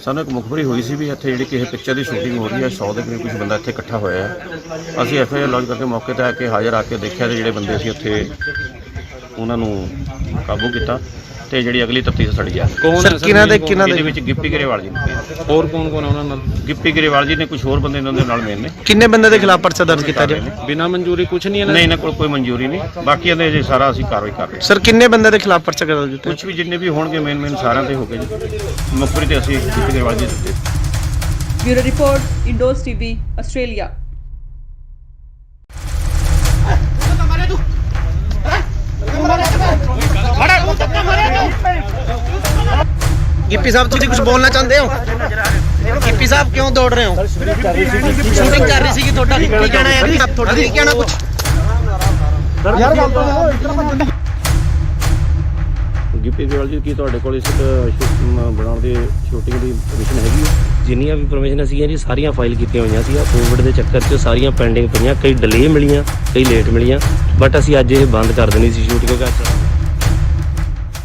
[SPEAKER 2] ਸਾਨੂੰ ਇੱਕ ਮੁਖਬਰੀ ਹੋਈ ਸੀ ਵੀ ਇੱਥੇ ਜਿਹੜੀ ਕਿਸੇ ਪਿਕਚਰ ਦੀ ਸ਼ੂਟਿੰਗ ਹੋ ਰਹੀ ਹੈ, 100 ਦੇ ਕਰੀਬ ਕੁਝ ਬੰਦਾ ਇੱਥੇ ਇਕੱਠਾ ਹੋਇਆ ਹੈ। ਅਸੀਂ ਐਫਆਈਆਰ ਲੌਂਚ ਕਰਕੇ ਮੌਕੇ ਤੇ ਆ ਕੇ ਹਾਜ਼ਰ ਆ ਕੇ ਦੇਖਿਆ ਤੇ ਜਿਹੜੇ ਬੰਦੇ ਸੀ ਉੱਥੇ ਉਹਨਾਂ ਨੂੰ ਕਾਬੂ ਕੀਤਾ ਤੇ ਜਿਹੜੀ ਅਗਲੀ ਤਫਤੀਸ਼ ਸਾਡੀ ਆ
[SPEAKER 6] ਕੌਣ
[SPEAKER 1] ਸਰ ਕਿਹਨਾਂ ਦੇ
[SPEAKER 2] ਇਹਦੇ ਵਿੱਚ ਗਿੱਪੀ ਗਰੇਵਾਲ ਜੀ ਨੇ,
[SPEAKER 6] ਹੋਰ ਕੌਣ ਕੌਣ ਆ ਉਹਨਾਂ ਨਾਲ?
[SPEAKER 2] ਗਿੱਪੀ ਗਰੇਵਾਲ ਜੀ ਨੇ, ਕੁਝ ਹੋਰ ਬੰਦੇ ਇਹਨਾਂ ਦੇ ਨਾਲ ਮੇਨ ਨੇ।
[SPEAKER 1] ਕਿੰਨੇ ਬੰਦੇ ਦੇ ਖਿਲਾਫ ਪਰਚਾ ਦਰਜ ਕੀਤਾ ਜੀ?
[SPEAKER 6] ਬਿਨਾਂ ਮਨਜ਼ੂਰੀ ਕੁਝ ਨਹੀਂ ਇਹਨਾਂ
[SPEAKER 2] ਨਹੀਂ, ਇਹਨਾਂ ਕੋਲ ਕੋਈ ਮਨਜ਼ੂਰੀ ਨਹੀਂ, ਬਾਕੀ ਇਹਦੇ ਜੇ ਸਾਰਾ ਅਸੀਂ ਕਾਰਵਾਈ ਕਰ ਰਹੇ ਹਾਂ।
[SPEAKER 1] ਸਰ ਕਿੰਨੇ ਬੰਦੇ ਦੇ ਖਿਲਾਫ ਪਰਚਾ ਦਰਜ ਕੀਤਾ?
[SPEAKER 2] ਕੁਝ ਵੀ ਜਿੰਨੇ ਵੀ ਹੋਣਗੇ ਮੇਨ ਸਾਰਿਆਂ ਤੇ ਹੋ ਗਏ ਜੀ। ਮੁਖਬਰੀ ਤੇ ਅਸੀਂ ਗਿੱਪੀ ਗਰੇਵਾਲ ਜੀ ਦਿੱਤੇ।
[SPEAKER 4] Bureau report, Indos TV, Australia.
[SPEAKER 1] Gippy sahab तुम कुछ बोलना चाहते हो? गिप्पी साहब क्यों दौड़ रहे हो? शूटिंग कर रही थी थोड़ा की कहना है आप थोड़ा नहीं कहना कुछ
[SPEAKER 5] ਸਰ ਯਾਰ ਗੱਲ ਤਾਂ ਇਸ ਤਰ੍ਹਾਂ ਭੱਜਣ ਦੀ
[SPEAKER 2] ਗਿੱਪੀ ਗਰੇਵਾਲ ਜੀ ਕੀ ਤੁਹਾਡੇ ਕੋਲ ਇਸ ਬਣਾਉਣ ਦੀ ਸ਼ੂਟਿੰਗ ਦੀ ਪਰਮਿਸ਼ਨ ਹੈਗੀ ਹੈ?
[SPEAKER 3] ਜਿੰਨੀਆਂ ਵੀ ਪਰਮਿਸ਼ਨ ਸੀਗੀਆਂ ਜੀ ਸਾਰੀਆਂ ਫਾਈਲ ਕੀਤੀਆਂ ਹੋਈਆਂ ਸੀ। ਕੋਵਿਡ ਦੇ ਚੱਕਰ 'ਚ ਸਾਰੀਆਂ ਪੈਂਡਿੰਗ ਪਈਆਂ, ਕਈ ਡਿਲੇ ਮਿਲੀਆਂ, ਕਈ ਲੇਟ ਮਿਲੀਆਂ, ਬਟ ਅਸੀਂ ਅੱਜ ਇਹ ਬੰਦ ਕਰ ਦੇਣੀ ਸੀ ਸ਼ੂਟ ਕਿਉਂਕਿ ਅੱਜ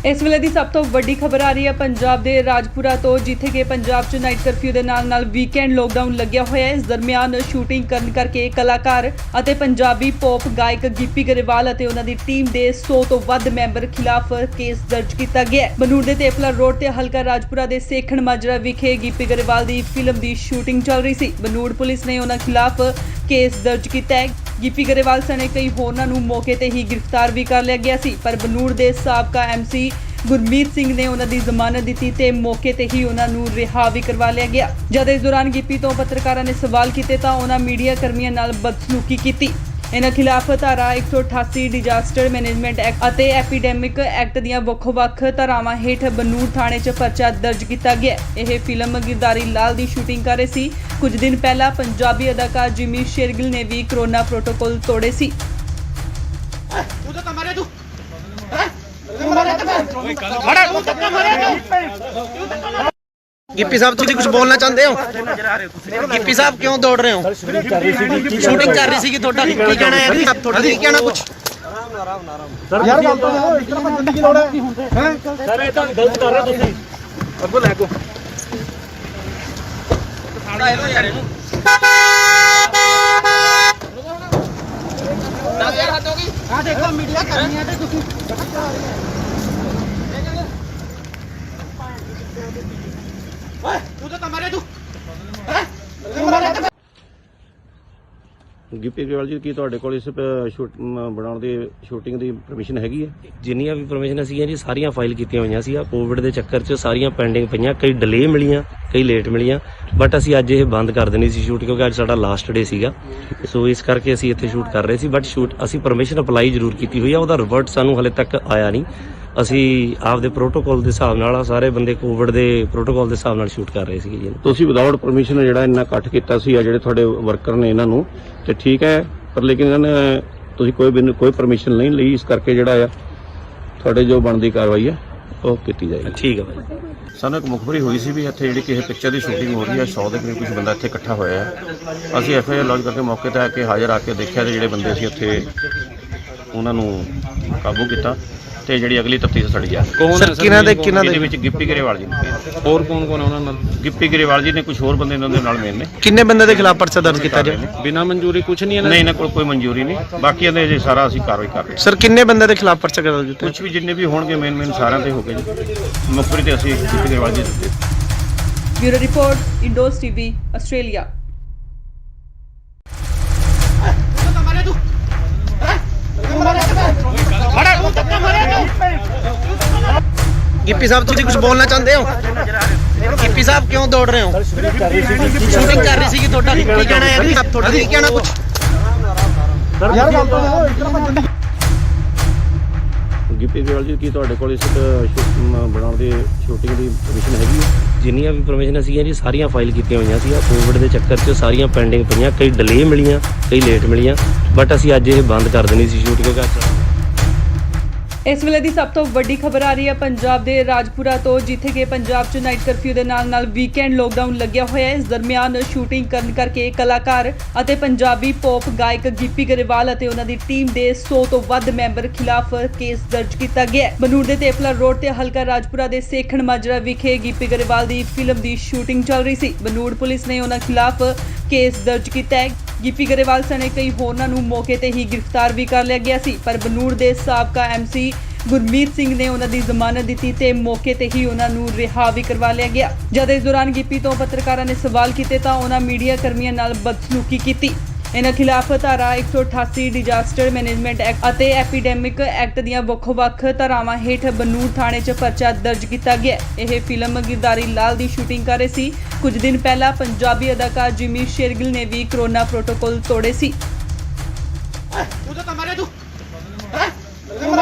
[SPEAKER 4] ਇਸ ਵੇਲੇ ਦੀ ਸਭ ਤੋਂ ਵੱਡੀ ਖਬਰ ਆ ਰਹੀ ਹੈ ਪੰਜਾਬ ਦੇ ਰਾਜਪੁਰਾ ਤੋਂ, ਜਿੱਥੇ ਕਿ ਪੰਜਾਬ 'ਚ ਨਾਈਟ ਕਰਫਿਊ ਦੇ ਨਾਲ ਵੀਕਐਂਡ ਲੋਕਡਾਊਨ ਲੱਗਿਆ ਹੋਇਆ ਹੈ। ਇਸ ਦਰਮਿਆਨ ਸ਼ੂਟਿੰਗ ਕਰਨ ਕਰਕੇ ਕਲਾਕਾਰ ਅਤੇ ਪੰਜਾਬੀ ਪੌਪ ਗਾਇਕ ਗਿੱਪੀ ਗਰੇਵਾਲ ਅਤੇ ਉਹਨਾਂ ਦੀ ਟੀਮ ਦੇ 100 ਤੋਂ ਵੱਧ ਮੈਂਬਰ ਖਿਲਾਫ ਕੇਸ ਦਰਜ ਕੀਤਾ ਗਿਆ ਹੈ। ਬਨੂੜ ਦੇ ਤੇਪਲਾ ਰੋਡ ਤੇ ਹਲਕਾ ਰਾਜਪੁਰਾ ਦੇ ਸੇਖਣ ਮਾਜਰਾ ਵਿਖੇ ਗਿੱਪੀ ਗਰੇਵਾਲ ਦੀ ਫਿਲਮ ਦੀ ਸ਼ੂਟਿੰਗ ਚੱਲ ਰਹੀ ਸੀ। ਬਨੂੜ ਪੁਲਿਸ ਨੇ ਉਹਨਾਂ ਖਿਲਾਫ ਕੇਸ ਦਰਜ ਕੀਤਾ ਹੈ। ਗਿੱਪੀ ਗਰੇਵਾਲ ਸਣੇ ਕਈ ਹੋਰਨਾਂ ਨੂੰ ਮੌਕੇ ਤੇ ਹੀ ਗ੍ਰਿਫਤਾਰ ਵੀ ਕਰ ਲਿਆ ਗਿਆ ਸੀ, ਪਰ ਬਨੂੜ ਦੇ ਸਾਬਕਾ ਐਮਸੀ ਗੁਰਮੀਤ ਸਿੰਘ ਨੇ ਉਹਨਾਂ ਦੀ ਜ਼ਮਾਨਤ ਦਿੱਤੀ ਤੇ ਮੌਕੇ ਤੇ ਹੀ ਉਹਨਾਂ ਨੂੰ ਰਿਹਾ ਵੀ ਕਰਵਾ ਲਿਆ ਗਿਆ। ਜਦ ਇਸ ਦੌਰਾਨ ਗਿੱਪੀ ਤੋਂ ਪੱਤਰਕਾਰਾਂ ਨੇ ਸਵਾਲ ਕੀਤੇ ਤਾਂ ਉਹਨਾਂ ਮੀਡੀਆ ਕਰਮੀਆਂ ਨਾਲ ਬਦਸਲੂਕੀ ਕੀਤੀ। ਇਹਨਾਂ ਖਿਲਾਫ ਧਾਰਾ 188 ਡਿਜ਼ਾਸਟਰ ਮੈਨੇਜਮੈਂਟ ਐਕਟ ਅਤੇ ਐਪੀਡੈਮਿਕ ਐਕਟ ਦੀਆਂ ਵੱਖ-ਵੱਖ ਧਾਰਾਵਾਂ ਹੇਠ ਬਨੂੜ ਥਾਣੇ 'ਚ ਪਰਚਾ ਦਰਜ ਕੀਤਾ ਗਿਆ। ਇਹ ਫਿਲਮ ਗਿਰਦਾਰੀ ਲਾਲ ਦੀ ਸ਼ੂਟਿੰਗ ਕਰ ਰਹੇ ਸੀ। ਕੁਝ ਦਿਨ ਪਹਿਲਾਂ ਪੰਜਾਬੀ ਅਦਾਕਾਰ ਜਿਮੀ ਸ਼ੇਰਗਿਲ ਨੇ ਵੀ ਕੋਰੋਨਾ ਪ੍ਰੋਟੋਕਾਲ ਤੋੜੇ ਸੀ।
[SPEAKER 1] गिप्पी साहब तुम कुछ बोलना चाहते हो? गिप्पी साहब क्यों दौड़ रहे हो? शूटिंग कर रही थी थोड़ा की कहना है आप थोड़ा नहीं कहना कुछ
[SPEAKER 5] ਸਰ ਯਾਰ ਗੱਲ ਤਾਂ ਇਸ ਤਰ੍ਹਾਂ ਭੱਜਣ ਦੀ ਲੋੜ ਹੈ ਸਰ ਇਹ ਤਾਂ ਗਲਤ ਕਰ ਰਹੇ ਤੁਸੀਂ ਅੱਗੋਂ ਲੈ ਕੋ
[SPEAKER 1] ਸਾੜਾ ਇਹਨੂੰ ਯਾਰ ਇਹਨੂੰ 10000 ਹੱਦ ਹੋ ਗਈ ਆ ਦੇਖੋ ਮੀਡੀਆ ਕਰਨੀ ਹੈ ਤੇ ਤੁਸੀਂ ਓਏ ਤੂੰ ਤਾਂ ਮਾਰੇ ਤੂੰ
[SPEAKER 2] ਗਿੱਪੀ ਗਰੇਵਾਲ ਜੀ ਕੀ ਤੁਹਾਡੇ ਕੋਲ ਇਸ ਬਣਾਉਣ ਦੀ ਸ਼ੂਟਿੰਗ ਦੀ ਪਰਮਿਸ਼ਨ ਹੈਗੀ ਹੈ?
[SPEAKER 3] ਜਿੰਨੀਆਂ ਵੀ ਪਰਮਿਸ਼ਨ ਸੀਗੀਆਂ ਜੀ ਸਾਰੀਆਂ ਫਾਈਲ ਕੀਤੀਆਂ ਹੋਈਆਂ ਸੀ। ਕੋਵਿਡ ਦੇ ਚੱਕਰ 'ਚ ਸਾਰੀਆਂ ਪੈਂਡਿੰਗ ਪਈਆਂ, ਕਈ ਡਿਲੇ ਮਿਲੀਆਂ, ਕਈ ਲੇਟ ਮਿਲੀਆਂ, ਬਟ ਅਸੀਂ ਅੱਜ ਇਹ ਬੰਦ ਕਰ ਦੇਣੀ ਸੀ ਸ਼ੂਟ ਕਿਉਂਕਿ ਅੱਜ ਸਾਡਾ ਲਾਸਟ ਡੇ ਸੀਗਾ। ਸੋ ਇਸ ਕਰਕੇ ਅਸੀਂ ਇੱਥੇ ਸ਼ੂਟ ਕਰ ਰਹੇ ਸੀ, ਬਟ ਸ਼ੂਟ ਅਸੀਂ ਪਰਮਿਸ਼ਨ ਅਪਲਾਈ ਜ਼ਰੂਰ ਕੀਤੀ ਹੋਈ ਆ, ਉਹਦਾ ਰਿਵਰਟ ਸਾਨੂੰ ਹਲੇ ਤੱਕ ਆਇਆ ਨਹੀਂ। ਅਸੀਂ ਆਪਦੇ ਪ੍ਰੋਟੋਕਾਲ ਦੇ ਹਿਸਾਬ ਨਾਲ ਸਾਰੇ ਬੰਦੇ ਕੋਵਿਡ ਦੇ ਪ੍ਰੋਟੋਕਾਲ ਦੇ ਹਿਸਾਬ ਨਾਲ ਸ਼ੂਟ ਕਰ ਰਹੇ ਸੀਗੇ ਜੀ।
[SPEAKER 2] ਤੁਸੀਂ ਵਿਦਆਊਟ ਪਰਮਿਸ਼ਨ ਜਿਹੜਾ ਇੰਨਾ ਇਕੱਠ ਕੀਤਾ ਸੀ ਆ ਜਿਹੜੇ ਤੁਹਾਡੇ ਵਰਕਰ ਨੇ ਇਹਨਾਂ ਨੂੰ ਤੇ ਠੀਕ ਹੈ, ਪਰ ਲੇਕਿਨ ਇਹਨਾਂ ਨੇ ਤੁਸੀਂ ਕੋਈ ਪਰਮਿਸ਼ਨ ਨਹੀਂ ਲਈ, ਇਸ ਕਰਕੇ ਜਿਹੜਾ ਆ ਤੁਹਾਡੇ ਜੋ ਬਣਦੀ ਕਾਰਵਾਈ ਹੈ ਉਹ ਕੀਤੀ ਜਾਏਗੀ।
[SPEAKER 3] ਠੀਕ ਹੈ ਭਾਈ।
[SPEAKER 2] ਸਾਨੂੰ ਇੱਕ ਮੁਖਬਰੀ ਹੋਈ ਸੀ ਵੀ ਇੱਥੇ ਜਿਹੜੀ ਕਿਸੇ ਪਿਕਚਰ ਦੀ ਸ਼ੂਟਿੰਗ ਹੋ ਰਹੀ ਹੈ, 100 ਦੇ ਕਰੀਬ ਕੁਝ ਬੰਦਾ ਇੱਥੇ ਇਕੱਠਾ ਹੋਇਆ ਹੈ। ਅਸੀਂ ਐਫਆਈਆਰ ਲੌਂਚ ਕਰਕੇ ਮੌਕੇ ਤੇ ਆ ਕੇ ਹਾਜ਼ਰ ਆ ਕੇ ਦੇਖਿਆ ਤੇ ਜਿਹੜੇ ਬੰਦੇ ਸੀ ਉੱਥੇ ਉਹਨਾਂ ਨੂੰ ਕਾਬੂ ਕੀਤਾ ਤੇ ਜਿਹੜੀ ਅਗਲੀ ਤਫਤੀਸ਼ ਸਾਡੀ ਜਾ ਰਹੀ ਹੈ।
[SPEAKER 6] ਕੌਣ ਹੈ
[SPEAKER 1] ਕਿਹਨਾਂ
[SPEAKER 2] ਇਹਦੇ ਵਿੱਚ ਗਿੱਪੀ ਗਰੇਵਾਲ ਜੀ ਨੇ,
[SPEAKER 6] ਹੋਰ ਕੌਣ ਕੌਣ ਹੈ ਉਹਨਾਂ ਨਾਲ?
[SPEAKER 2] ਗਿੱਪੀ ਗਰੇਵਾਲ ਜੀ ਨੇ, ਕੁਝ ਹੋਰ ਬੰਦੇ ਇਹਨਾਂ ਦੇ ਨਾਲ ਮੇਨ ਨੇ।
[SPEAKER 1] ਕਿੰਨੇ ਬੰਦੇ ਦੇ ਖਿਲਾਫ ਪਰਚਾ ਦਰਜ ਕੀਤਾ ਜਾ
[SPEAKER 6] ਬਿਨਾਂ ਮਨਜ਼ੂਰੀ ਕੁਝ ਨਹੀਂ
[SPEAKER 2] ਨਹੀਂ, ਇਹਨਾਂ ਕੋਲ ਕੋਈ ਮਨਜ਼ੂਰੀ ਨਹੀਂ। ਬਾਕੀ ਇਹਦੇ ਜੇ ਸਾਰਾ ਅਸੀਂ ਕਾਰਵਾਈ ਕਰ ਰਹੇ ਹਾਂ।
[SPEAKER 1] ਸਰ ਕਿੰਨੇ ਬੰਦੇ ਦੇ ਖਿਲਾਫ ਪਰਚਾ ਦਰਜ ਕੀਤਾ
[SPEAKER 2] ਕੁਝ ਵੀ ਜਿੰਨੇ ਵੀ ਹੋਣਗੇ ਮੇਨ ਸਾਰਿਆਂ ਤੇ ਹੋ ਗਏ ਜੀ। ਮੁਖਬਰੀ ਤੇ ਅਸੀਂ ਗਿੱਪੀ ਗਰੇਵਾਲ ਜੀ ਦਿੱਤੇ।
[SPEAKER 4] Bureau report, Indos TV, Australia.
[SPEAKER 1] Gippy sahib ਤੁਸੀਂ ਕੁਝ ਬੋਲਣਾ ਚਾਹੁੰਦੇ ਹੋ? ਗਿੱਪੀ ਸਾਹਿਬ ਕਿਉਂ ਦੌੜ ਰਹੇ ਹੋ? ਸ਼ੂਟਿੰਗ ਕਰ ਰਹੀ ਸੀ ਤੁਹਾਡਾ ਕੀ ਕਹਿਣਾ ਹੈ? ਤੁਹਾਡਾ ਕੀ ਕਹਿਣਾ ਕੁਝ?
[SPEAKER 5] ਯਾਰ ਗੱਲ ਤਾਂ ਇਤਨਾ
[SPEAKER 2] ਗਿੱਪੀ ਗਰੇਵਾਲ ਜੀ, ਕੀ ਤੁਹਾਡੇ ਕੋਲ ਇਸ ਬਣਾਉਣ ਦੀ ਸ਼ੂਟਿੰਗ ਦੀ ਪਰਮਿਸ਼ਨ ਹੈਗੀ ਹੈ?
[SPEAKER 3] ਜਿੰਨੀਆਂ ਵੀ ਪਰਮਿਸ਼ਨ ਸੀਗੀਆਂ ਜੀ ਸਾਰੀਆਂ ਫਾਈਲ ਕੀਤੀਆਂ ਹੋਈਆਂ ਸੀ। ਕੋਵਿਡ ਦੇ ਚੱਕਰ 'ਚ ਸਾਰੀਆਂ ਪੈਂਡਿੰਗ ਪਈਆਂ, ਕਈ ਡਿਲੇ ਮਿਲੀਆਂ, ਕਈ ਲੇਟ ਮਿਲੀਆਂ, ਬਟ ਅਸੀਂ ਅੱਜ ਇਹ ਬੰਦ ਕਰ ਦੇਣੀ ਸੀ ਸ਼ੂਟ ਕਿਉਂਕਿ
[SPEAKER 4] ਇਸ ਵੇਲੇ ਦੀ ਸਭ ਤੋਂ ਵੱਡੀ ਖਬਰ ਆ ਰਹੀ ਹੈ ਪੰਜਾਬ ਦੇ ਰਾਜਪੁਰਾ ਤੋਂ, ਜਿੱਥੇ ਕਿ ਪੰਜਾਬ 'ਚ ਨਾਈਟ ਕਰਫਿਊ ਦੇ ਨਾਲ ਵੀਕਐਂਡ ਲੋਕਡਾਊਨ ਲੱਗਿਆ ਹੋਇਆ ਹੈ। ਇਸ ਦਰਮਿਆਨ ਸ਼ੂਟਿੰਗ ਕਰਨ ਕਰਕੇ ਕਲਾਕਾਰ ਅਤੇ ਪੰਜਾਬੀ ਪੌਪ ਗਾਇਕ ਗਿੱਪੀ ਗਰੇਵਾਲ ਅਤੇ ਉਹਨਾਂ ਦੀ ਟੀਮ ਦੇ 100 ਤੋਂ ਵੱਧ ਮੈਂਬਰ ਖਿਲਾਫ ਕੇਸ ਦਰਜ ਕੀਤਾ ਗਿਆ ਹੈ। ਬਨੂੜ ਦੇ ਤੇਪਲਾ ਰੋਡ ਤੇ ਹਲਕਾ ਰਾਜਪੁਰਾ ਦੇ ਸੇਖਣ ਮਾਜਰਾ ਵਿਖੇ ਗਿੱਪੀ ਗਰੇਵਾਲ ਦੀ ਫਿਲਮ ਦੀ ਸ਼ੂਟਿੰਗ ਚੱਲ ਰਹੀ ਸੀ। ਬਨੂੜ ਪੁਲਿਸ ਨੇ ਉਹਨਾਂ ਖਿਲਾਫ ਕੇਸ ਦਰਜ ਕੀਤਾ ਹੈ। ਗਿੱਪੀ ਗਰੇਵਾਲ ਸਣੇ ਕਈ ਹੋਰਨਾਂ ਨੂੰ ਮੌਕੇ ਤੇ ਹੀ ਗ੍ਰਿਫਤਾਰ ਵੀ ਕਰ ਲਿਆ ਗਿਆ ਸੀ, ਪਰ ਬਨੂੜ ਦੇ ਸਾਬਕਾ ਐਮਸੀ ਗੁਰਮੀਤ ਸਿੰਘ ਨੇ ਉਹਨਾਂ ਦੀ ਜ਼ਮਾਨਤ ਦਿੱਤੀ ਤੇ ਮੌਕੇ ਤੇ ਹੀ ਉਹਨਾਂ ਨੂੰ ਰਿਹਾ ਵੀ ਕਰਵਾ ਲਿਆ ਗਿਆ। ਜਦ ਇਸ ਦੌਰਾਨ ਗਿੱਪੀ ਤੋਂ ਪੱਤਰਕਾਰਾਂ ਨੇ ਸਵਾਲ ਕੀਤੇ ਤਾਂ ਉਹਨਾਂ ਮੀਡੀਆ ਕਰਮੀਆਂ ਨਾਲ ਬਦਸਲੂਕੀ ਕੀਤੀ। ਇਹਨਾਂ ਖਿਲਾਫ ਧਾਰਾ 188 ਡਿਜ਼ਾਸਟਰ ਮੈਨੇਜਮੈਂਟ ਐਕਟ ਅਤੇ ਐਪੀਡੈਮਿਕ ਐਕਟ ਦੀਆਂ ਵੱਖ-ਵੱਖ ਧਾਰਾਵਾਂ ਹੇਠ ਬਨੂੜ ਥਾਣੇ 'ਚ ਪਰਚਾ ਦਰਜ ਕੀਤਾ ਗਿਆ। ਇਹ ਫਿਲਮ ਗਿਰਦਾਰੀ ਲਾਲ ਦੀ ਸ਼ੂਟਿੰਗ ਕਰ ਰਹੇ ਸੀ। ਕੁਝ ਦਿਨ ਪਹਿਲਾਂ ਪੰਜਾਬੀ ਅਦਾਕਾਰ ਜਿਮੀ ਸ਼ੇਰਗਿਲ ਨੇ ਵੀ ਕਰੋਨਾ ਪ੍ਰੋਟੋਕਾਲ ਤੋੜੇ ਸੀ।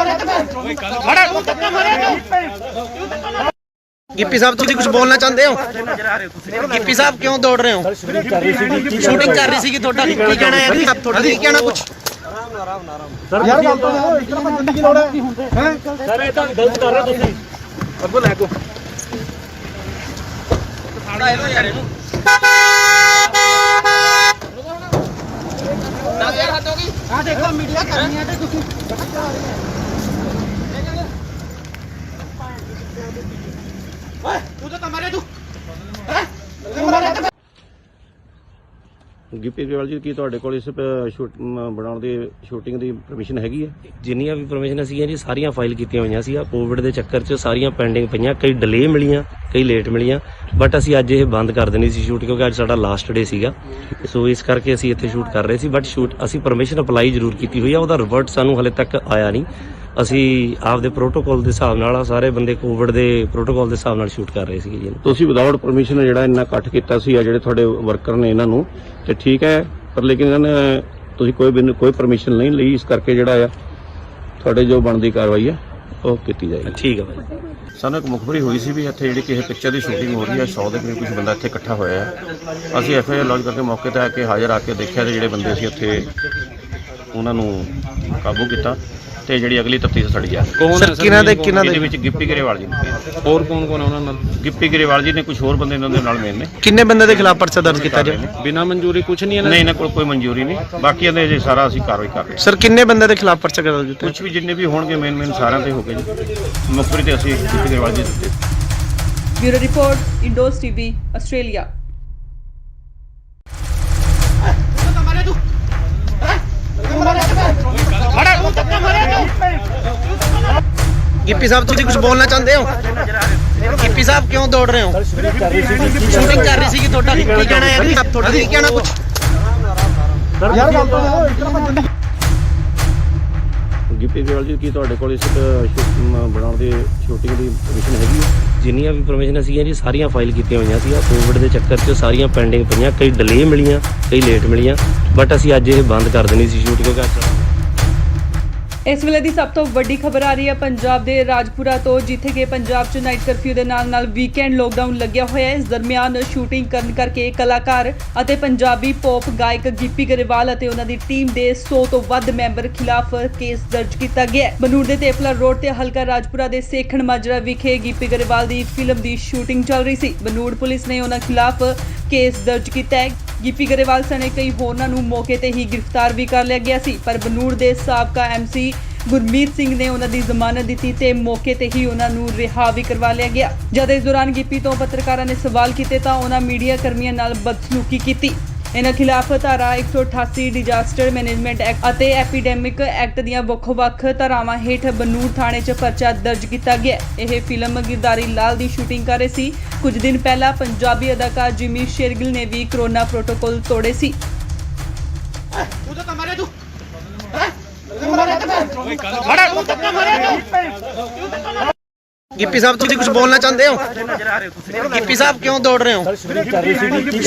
[SPEAKER 1] ਗਿੱਪੀ ਸਾਹਿਬ ਤੁਸੀਂ ਕੁਝ ਬੋਲਣਾ ਚਾਹੁੰਦੇ ਹੋ? ਗਿੱਪੀ ਸਾਹਿਬ ਕਿਉਂ ਦੌੜ ਰਹੇ ਹੋ? ਸ਼ੂਟਿੰਗ ਕਰ ਰਹੀ ਸੀ ਤੁਹਾਡਾ ਕੀ ਕਹਿਣਾ ਹੈ? ਤੁਹਾਡਾ ਕੀ ਕਹਿਣਾ ਕੁਝ?
[SPEAKER 5] ਯਾਰ ਗੱਲ ਤਾਂ ਇਤਨਾ ਕੀ ਲੋੜ ਹੈ? ਸਰ ਇਹ ਤਾਂ ਗਲਤ ਕਰ ਰਹੇ ਹੋ ਤੁਸੀਂ। ਅੱਗੋਂ ਲੈ ਕੋ ਸਾਡਾ ਇਹੋ ਯਾਰ ਇਹਨੂੰ 10000 ਹੱਦ ਹੋ ਗਈ। ਆ ਦੇਖੋ ਮੀਡੀਆ ਕਰਨੀ ਹੈ ਤੇ ਤੁਸੀਂ ਓਏ ਤੂੰ ਤਾਂ ਮਾਰੇ ਤੂੰ
[SPEAKER 2] ਗਿੱਪੀ ਗਰੇਵਾਲ ਜੀ, ਕੀ ਤੁਹਾਡੇ ਕੋਲ ਇਸ ਬਣਾਉਣ ਦੀ ਸ਼ੂਟਿੰਗ ਦੀ ਪਰਮਿਸ਼ਨ ਹੈਗੀ ਹੈ?
[SPEAKER 3] ਜਿੰਨੀਆਂ ਵੀ ਪਰਮਿਸ਼ਨ ਸੀਗੀਆਂ ਜੀ ਸਾਰੀਆਂ ਫਾਈਲ ਕੀਤੀਆਂ ਹੋਈਆਂ ਸੀ। ਕੋਵਿਡ ਦੇ ਚੱਕਰ 'ਚ ਸਾਰੀਆਂ ਪੈਂਡਿੰਗ ਪਈਆਂ, ਕਈ ਡਿਲੇ ਮਿਲੀਆਂ, ਕਈ ਲੇਟ ਮਿਲੀਆਂ, ਬਟ ਅਸੀਂ ਅੱਜ ਇਹ ਬੰਦ ਕਰ ਦੇਣੀ ਸੀ ਸ਼ੂਟ ਕਿਉਂਕਿ ਅੱਜ ਸਾਡਾ ਲਾਸਟ ਡੇ ਸੀਗਾ। ਸੋ ਇਸ ਕਰਕੇ ਅਸੀਂ ਇੱਥੇ ਸ਼ੂਟ ਕਰ ਰਹੇ ਸੀ, ਬਟ ਸ਼ੂਟ ਅਸੀਂ ਪਰਮਿਸ਼ਨ ਅਪਲਾਈ ਜ਼ਰੂਰ ਕੀਤੀ ਹੋਈ ਆ, ਉਹਦਾ ਰਿਵਰਟ ਸਾਨੂੰ ਹਲੇ ਤੱਕ ਆਇਆ ਨਹੀਂ। ਅਸੀਂ ਆਪਦੇ ਪ੍ਰੋਟੋਕਾਲ ਦੇ ਹਿਸਾਬ ਨਾਲ ਸਾਰੇ ਬੰਦੇ ਕੋਵਿਡ ਦੇ ਪ੍ਰੋਟੋਕਾਲ ਦੇ ਹਿਸਾਬ ਨਾਲ ਸ਼ੂਟ ਕਰ ਰਹੇ ਸੀਗੇ ਜੀ।
[SPEAKER 2] ਤੁਸੀਂ ਵਿਦਆਊਟ ਪਰਮਿਸ਼ਨ ਜਿਹੜਾ ਇੰਨਾ ਇਕੱਠ ਕੀਤਾ ਸੀ ਆ ਜਿਹੜੇ ਤੁਹਾਡੇ ਵਰਕਰ ਨੇ ਇਹਨਾਂ ਨੂੰ ਤੇ ਠੀਕ ਹੈ, ਪਰ ਲੇਕਿਨ ਇਹਨਾਂ ਨੇ ਤੁਸੀਂ ਕੋਈ ਪਰਮਿਸ਼ਨ ਨਹੀਂ ਲਈ, ਇਸ ਕਰਕੇ ਜਿਹੜਾ ਆ ਤੁਹਾਡੇ ਜੋ ਬਣਦੀ ਕਾਰਵਾਈ ਹੈ ਉਹ ਕੀਤੀ ਜਾਏਗੀ।
[SPEAKER 3] ਠੀਕ ਹੈ ਭਾਈ।
[SPEAKER 2] ਸਾਨੂੰ ਇੱਕ ਮੁਖਬਰੀ ਹੋਈ ਸੀ ਵੀ ਇੱਥੇ ਜਿਹੜੀ ਕਿਸੇ ਪਿਕਚਰ ਦੀ ਸ਼ੂਟਿੰਗ ਹੋ ਰਹੀ ਹੈ, 100 ਦੇ ਕਰੀਬ ਕੁਝ ਬੰਦਾ ਇੱਥੇ ਇਕੱਠਾ ਹੋਇਆ ਹੈ। ਅਸੀਂ ਐਫਆਈਆਰ ਲੌਂਚ ਕਰਕੇ ਮੌਕੇ ਤੇ ਆ ਕੇ ਹਾਜ਼ਰ ਆ ਕੇ ਦੇਖਿਆ ਤੇ ਜਿਹੜੇ ਬੰਦੇ ਸੀ ਉੱਥੇ ਉਹਨਾਂ ਨੂੰ ਕਾਬੂ ਕੀਤਾ ਤੇ ਜਿਹੜੀ ਅਗਲੀ ਤਫਤੀਸ਼ ਸਾਡੀ ਜਾ ਰਹੀ ਹੈ।
[SPEAKER 6] ਕੌਣ ਹੈ
[SPEAKER 2] ਇਹਦੇ ਵਿੱਚ ਗਿੱਪੀ ਗਰੇਵਾਲ ਜੀ ਨੇ,
[SPEAKER 6] ਹੋਰ ਕੌਣ ਕੌਣ ਹੈ ਉਹਨਾਂ ਨਾਲ?
[SPEAKER 2] ਗਿੱਪੀ ਗਰੇਵਾਲ ਜੀ ਨੇ, ਕੁਝ ਹੋਰ ਬੰਦੇ ਇਹਨਾਂ ਦੇ ਨਾਲ ਮੇਨ ਨੇ।
[SPEAKER 1] ਕਿੰਨੇ ਬੰਦੇ ਦੇ ਖਿਲਾਫ ਪਰਚਾ ਦਰਜ ਕੀਤਾ ਜਾ
[SPEAKER 6] ਬਿਨਾਂ ਮਨਜ਼ੂਰੀ ਕੁਝ ਨਹੀਂ
[SPEAKER 2] ਨਹੀਂ, ਇਹਨਾਂ ਕੋਲ ਕੋਈ ਮਨਜ਼ੂਰੀ ਨਹੀਂ। ਬਾਕੀ ਇਹਦੇ ਜੇ ਸਾਰਾ ਅਸੀਂ ਕਾਰਵਾਈ ਕਰ ਰਹੇ ਹਾਂ।
[SPEAKER 1] ਸਰ ਕਿੰਨੇ ਬੰਦੇ ਦੇ ਖਿਲਾਫ ਪਰਚਾ ਦਰਜ ਕੀਤਾ?
[SPEAKER 2] ਕੁਝ ਵੀ ਜਿੰਨੇ ਵੀ ਹੋਣਗੇ ਮੇਨ ਸਾਰਿਆਂ ਤੇ ਹੋ ਗਏ ਜੀ। ਮੁਖਬਰੀ ਤੇ ਅਸੀਂ ਗਿੱਪੀ ਗਰੇਵਾਲ ਜੀ ਦਿੱਤੇ।
[SPEAKER 4] Bureau report, Indos TV, Australia.
[SPEAKER 1] Gippy sahib ਤੁਸੀਂ ਕੁਝ ਬੋਲਣਾ ਚਾਹੁੰਦੇ ਹੋ? ਗਿੱਪੀ ਸਾਹਿਬ ਕਿਉਂ ਦੌੜ ਰਹੇ ਹੋ? ਸ਼ੂਟਿੰਗ ਕਰ ਰਹੀ ਸੀ ਤੁਹਾਡਾ ਕੀ ਕਹਿਣਾ ਹੈ? ਤੁਹਾਡਾ ਕੀ ਕਹਿਣਾ ਕੁਝ?
[SPEAKER 5] ਯਾਰ ਗੱਲ ਤਾਂ ਇਤਨਾ
[SPEAKER 2] ਗਿੱਪੀ ਗਰੇਵਾਲ ਜੀ, ਕੀ ਤੁਹਾਡੇ ਕੋਲ ਇਸ ਬਣਾਉਣ ਦੀ ਸ਼ੂਟਿੰਗ ਦੀ ਪਰਮਿਸ਼ਨ ਹੈਗੀ ਹੈ?
[SPEAKER 3] ਜਿੰਨੀਆਂ ਵੀ ਪਰਮਿਸ਼ਨ ਸੀਗੀਆਂ ਜੀ ਸਾਰੀਆਂ ਫਾਈਲ ਕੀਤੀਆਂ ਹੋਈਆਂ ਸੀ। ਕੋਵਿਡ ਦੇ ਚੱਕਰ 'ਚ ਸਾਰੀਆਂ ਪੈਂਡਿੰਗ ਪਈਆਂ, ਕਈ ਡਿਲੇ ਮਿਲੀਆਂ, ਕਈ ਲੇਟ ਮਿਲੀਆਂ, ਬਟ ਅਸੀਂ ਅੱਜ ਇਹ ਬੰਦ ਕਰ ਦੇਣੀ ਸੀ ਸ਼ੂਟ ਕਿਉਂਕਿ
[SPEAKER 4] ਇਸ ਵੇਲੇ ਦੀ ਸਭ ਤੋਂ ਵੱਡੀ ਖਬਰ ਆ ਰਹੀ ਹੈ ਪੰਜਾਬ ਦੇ ਰਾਜਪੁਰਾ ਤੋਂ, ਜਿੱਥੇ ਕਿ ਪੰਜਾਬ 'ਚ ਨਾਈਟ ਕਰਫਿਊ ਦੇ ਨਾਲ ਵੀਕਐਂਡ ਲੋਕਡਾਊਨ ਲੱਗਿਆ ਹੋਇਆ ਹੈ। ਇਸ ਦਰਮਿਆਨ ਸ਼ੂਟਿੰਗ ਕਰਨ ਕਰਕੇ ਕਲਾਕਾਰ ਅਤੇ ਪੰਜਾਬੀ ਪੌਪ ਗਾਇਕ ਗਿੱਪੀ ਗਰੇਵਾਲ ਅਤੇ ਉਹਨਾਂ ਦੀ ਟੀਮ ਦੇ 100 ਤੋਂ ਵੱਧ ਮੈਂਬਰ ਖਿਲਾਫ ਕੇਸ ਦਰਜ ਕੀਤਾ ਗਿਆ ਹੈ। ਬਨੂੜ ਦੇ ਤੇਪਲਾ ਰੋਡ ਤੇ ਹਲਕਾ ਰਾਜਪੁਰਾ ਦੇ ਸੇਖਣ ਮਾਜਰਾ ਵਿਖੇ ਗਿੱਪੀ ਗਰੇਵਾਲ ਦੀ ਫਿਲਮ ਦੀ ਸ਼ੂਟਿੰਗ ਚੱਲ ਰਹੀ ਸੀ। ਬਨੂੜ ਪੁਲਿਸ ਨੇ ਉਹਨਾਂ ਖਿਲਾਫ ਕੇਸ ਦਰਜ ਕੀਤਾ ਹੈ। ਗਿੱਪੀ ਗਰੇਵਾਲ ਸਣੇ ਕਈ ਹੋਰਨਾਂ ਨੂੰ ਮੌਕੇ ਤੇ ਹੀ ਗ੍ਰਿਫਤਾਰ ਵੀ ਕਰ ਲਿਆ ਗਿਆ ਸੀ, ਪਰ ਬਨੂੜ ਦੇ ਸਾਬਕਾ ਐਮਸੀ ਗੁਰਮੀਤ ਸਿੰਘ ਨੇ ਉਹਨਾਂ ਦੀ ਜ਼ਮਾਨਤ ਦਿੱਤੀ ਤੇ ਮੌਕੇ ਤੇ ਹੀ ਉਹਨਾਂ ਨੂੰ ਰਿਹਾ ਵੀ ਕਰਵਾ ਲਿਆ ਗਿਆ। ਜਦ ਇਸ ਦੌਰਾਨ ਗਿੱਪੀ ਤੋਂ ਪੱਤਰਕਾਰਾਂ ਨੇ ਸਵਾਲ ਕੀਤੇ ਤਾਂ ਉਹਨਾਂ ਮੀਡੀਆ ਕਰਮੀਆਂ ਨਾਲ ਬਦਸਲੂਕੀ ਕੀਤੀ। ਇਹਨਾਂ ਖਿਲਾਫ ਧਾਰਾ 188 ਡਿਜ਼ਾਸਟਰ ਮੈਨੇਜਮੈਂਟ ਐਕਟ ਅਤੇ ਐਪੀਡੈਮਿਕ ਐਕਟ ਦੀਆਂ ਵੱਖ-ਵੱਖ ਧਾਰਾਵਾਂ ਹੇਠ ਬਨੂੜ ਥਾਣੇ 'ਚ ਪਰਚਾ ਦਰਜ ਕੀਤਾ ਗਿਆ। ਇਹ ਫਿਲਮ ਗਿਰਦਾਰੀ ਲਾਲ ਦੀ ਸ਼ੂਟਿੰਗ ਕਰ ਰਹੇ ਸੀ। ਕੁਝ ਦਿਨ ਪਹਿਲਾਂ ਪੰਜਾਬੀ ਅਦਾਕਾਰ ਜਿਮੀ ਸ਼ੇਰਗਿਲ ਨੇ ਵੀ ਕੋਰੋਨਾ ਪ੍ਰੋਟੋਕਾਲ ਤੋੜੇ ਸੀ।
[SPEAKER 1] गिप्पी साहब तुम कुछ बोलना चाहते हो? गिप्पी साहब क्यों दौड़ रहे हो?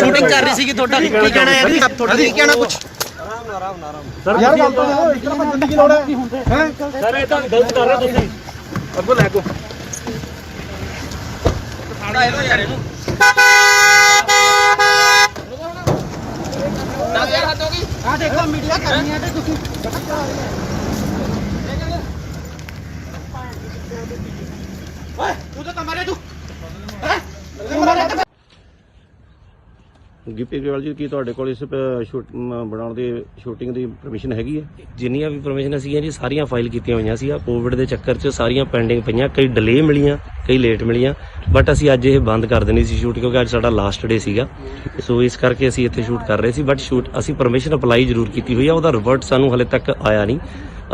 [SPEAKER 1] शूटिंग कर रही थी ਤੁਹਾਡਾ ਕੀ ਕਹਿਣਾ ਹੈ ਜੀ? ਤੁਹਾਡਾ ਕੀ ਕਹਿਣਾ ਕੁਝ?
[SPEAKER 5] ਸਰ ਯਾਰ ਗੱਲ ਤਾਂ ਇਤਨਾ ਬੰਦੇ ਦੀ ਲੋੜ ਹੈ ਸਰ ਇਹ ਤਾਂ ਗਲਤ ਕਰ ਰਹੇ ਹੋ ਤੁਸੀਂ ਅੱਗੋਂ ਲੈ ਕੋ ਸਾੜਾ ਇਹੋ ਯਾਰ ਇਹਨੂੰ ਨਾ ਯਾਰ ਹੱਥ ਹੋ ਗਈ ਆ ਦੇਖੋ ਮੀਡੀਆ ਕਰਨੀ ਹੈ ਤੇ ਤੁਸੀਂ ਓਏ ਤੂੰ ਤਾਂ ਮਾਰੇ ਤੂੰ ਹੈ
[SPEAKER 2] ਗਿੱਪੀ ਗਰੇਵਾਲ ਜੀ, ਕੀ ਤੁਹਾਡੇ ਕੋਲ ਇਸ ਬਣਾਉਣ ਦੀ ਸ਼ੂਟਿੰਗ ਦੀ ਪਰਮਿਸ਼ਨ ਹੈਗੀ ਹੈ?
[SPEAKER 3] ਜਿੰਨੀਆਂ ਵੀ ਪਰਮਿਸ਼ਨ ਸੀਗੀਆਂ ਜੀ ਸਾਰੀਆਂ ਫਾਈਲ ਕੀਤੀਆਂ ਹੋਈਆਂ ਸੀ। ਕੋਵਿਡ ਦੇ ਚੱਕਰ 'ਚ ਸਾਰੀਆਂ ਪੈਂਡਿੰਗ ਪਈਆਂ, ਕਈ ਡਿਲੇ ਮਿਲੀਆਂ, ਕਈ ਲੇਟ ਮਿਲੀਆਂ, ਬਟ ਅਸੀਂ ਅੱਜ ਇਹ ਬੰਦ ਕਰ ਦੇਣੀ ਸੀ ਸ਼ੂਟ, ਕਿਉਂਕਿ ਅੱਜ ਸਾਡਾ ਲਾਸਟ ਡੇ ਸੀਗਾ। ਸੋ ਇਸ ਕਰਕੇ ਅਸੀਂ ਇੱਥੇ ਸ਼ੂਟ ਕਰ ਰਹੇ ਸੀ, ਬਟ ਅਸੀਂ ਪਰਮਿਸ਼ਨ ਅਪਲਾਈ ਜ਼ਰੂਰ ਕੀਤੀ ਹੋਈ ਆ, ਉਹਦਾ ਰਿਵਰਟ ਸਾਨੂੰ ਹਲੇ ਤੱਕ ਆਇਆ ਨਹੀਂ।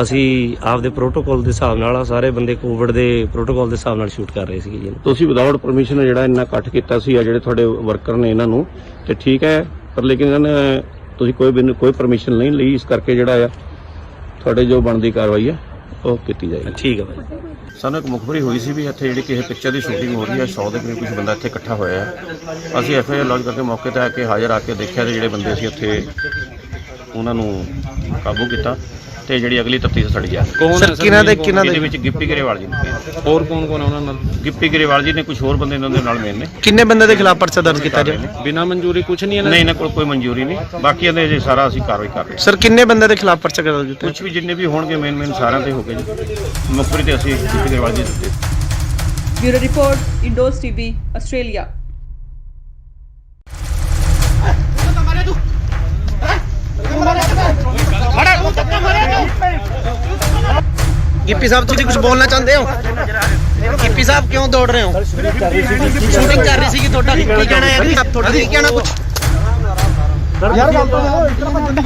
[SPEAKER 3] ਅਸੀਂ ਆਪਦੇ ਪ੍ਰੋਟੋਕਾਲ ਦੇ ਹਿਸਾਬ ਨਾਲ ਸਾਰੇ ਬੰਦੇ ਕੋਵਿਡ ਦੇ ਪ੍ਰੋਟੋਕਾਲ ਦੇ ਹਿਸਾਬ ਨਾਲ ਸ਼ੂਟ ਕਰ ਰਹੇ ਸੀਗੇ ਜੀ।
[SPEAKER 2] ਤੁਸੀਂ ਵਿਦਆਊਟ ਪਰਮਿਸ਼ਨ ਜਿਹੜਾ ਇੰਨਾ ਇਕੱਠ ਕੀਤਾ ਸੀ, ਜਿਹੜੇ ਤੁਹਾਡੇ ਵਰਕਰ ਨੇ ਇਹਨਾਂ ਨੂੰ, ਤੇ ਠੀਕ ਹੈ, ਪਰ ਲੇਕਿਨ ਇਹਨਾਂ ਨੇ ਤੁਸੀਂ ਕੋਈ ਪਰਮਿਸ਼ਨ ਨਹੀਂ ਲਈ, ਇਸ ਕਰਕੇ ਜਿਹੜਾ ਆ ਤੁਹਾਡੇ ਜੋ ਬਣਦੀ ਕਾਰਵਾਈ ਹੈ ਉਹ ਕੀਤੀ ਜਾਏਗੀ।
[SPEAKER 3] ਠੀਕ ਹੈ ਭਾਈ।
[SPEAKER 2] ਸਾਨੂੰ ਇੱਕ ਮੁਖਬਰੀ ਹੋਈ ਸੀ ਵੀ ਇੱਥੇ ਜਿਹੜੀ ਕਿਸੇ ਪਿਕਚਰ ਦੀ ਸ਼ੂਟਿੰਗ ਹੋ ਰਹੀ ਹੈ, 100 ਦੇ ਕਰੀਬ ਕੁਝ ਬੰਦਾ ਇੱਥੇ ਇਕੱਠਾ ਹੋਇਆ ਹੈ। ਅਸੀਂ ਐਫਆਈਆਰ ਲੌਂਚ ਕਰਕੇ ਮੌਕੇ ਤੇ ਆ ਕੇ ਹਾਜ਼ਰ ਆ ਕੇ ਦੇਖਿਆ ਤੇ ਜਿਹੜੇ ਬੰਦੇ ਸੀ ਉੱਥੇ ਉਹਨਾਂ ਨੂੰ ਕਾਬੂ ਕੀਤਾ ਤੇ ਜਿਹੜੀ ਅਗਲੀ ਤਫਤੀਸ਼ ਸਾਡੀ ਜਾ
[SPEAKER 6] ਕੌਣ ਹੈ ਸਰ?
[SPEAKER 2] ਇਹਦੇ ਵਿੱਚ ਗਿੱਪੀ ਗਰੇਵਾਲ ਜੀ ਨੇ,
[SPEAKER 6] ਹੋਰ ਕੌਣ ਕੌਣ ਹੈ ਉਹਨਾਂ ਨਾਲ?
[SPEAKER 2] ਗਿੱਪੀ ਗਰੇਵਾਲ ਜੀ ਨੇ, ਕੁਝ ਹੋਰ ਬੰਦੇ ਇਹਨਾਂ ਦੇ ਨਾਲ ਮੇਨ ਨੇ।
[SPEAKER 1] ਕਿੰਨੇ ਬੰਦੇ ਦੇ ਖਿਲਾਫ ਪਰਚਾ ਦਰਜ ਕੀਤਾ ਜੀ?
[SPEAKER 6] ਬਿਨਾਂ ਮਨਜ਼ੂਰੀ ਕੁਝ ਨਹੀਂ
[SPEAKER 2] ਨਹੀਂ, ਇਹਨਾਂ ਕੋਲ ਕੋਈ ਮਨਜ਼ੂਰੀ ਨਹੀਂ, ਬਾਕੀ ਇਹਦੇ ਜੇ ਸਾਰਾ ਅਸੀਂ ਕਾਰਵਾਈ ਕਰ ਰਹੇ ਹਾਂ।
[SPEAKER 1] ਸਰ ਕਿੰਨੇ ਬੰਦੇ ਦੇ ਖਿਲਾਫ ਪਰਚਾ ਦਰਜ ਕੀਤਾ?
[SPEAKER 2] ਕੁਝ ਵੀ ਜਿੰਨੇ ਵੀ ਹੋਣਗੇ ਮੇਨ ਸਾਰਿਆਂ ਤੇ ਹੋ ਗਏ ਜੀ। ਮੁਖਬਰੀ ਤੇ ਅਸੀਂ ਗਿੱਪੀ ਗਰੇਵਾਲ ਜੀ ਦਿੱਤੇ।
[SPEAKER 4] Bureau report, Indos TV, Australia.
[SPEAKER 1] Gippy sahab तुम कुछ बोलना चाहते हो? गिप्पी साहब क्यों दौड़ रहे हो? शूटिंग कर रही थी ਤੁਹਾਡਾ ਕੀ ਕਹਿਣਾ ਹੈ ਜੀ? ਤੁਹਾਡਾ ਕੀ ਕਹਿਣਾ ਕੁਝ?
[SPEAKER 5] ਸਰ ਯਾਰ ਗੱਲ ਤਾਂ ਇਤਨਾ ਬੰਦੇ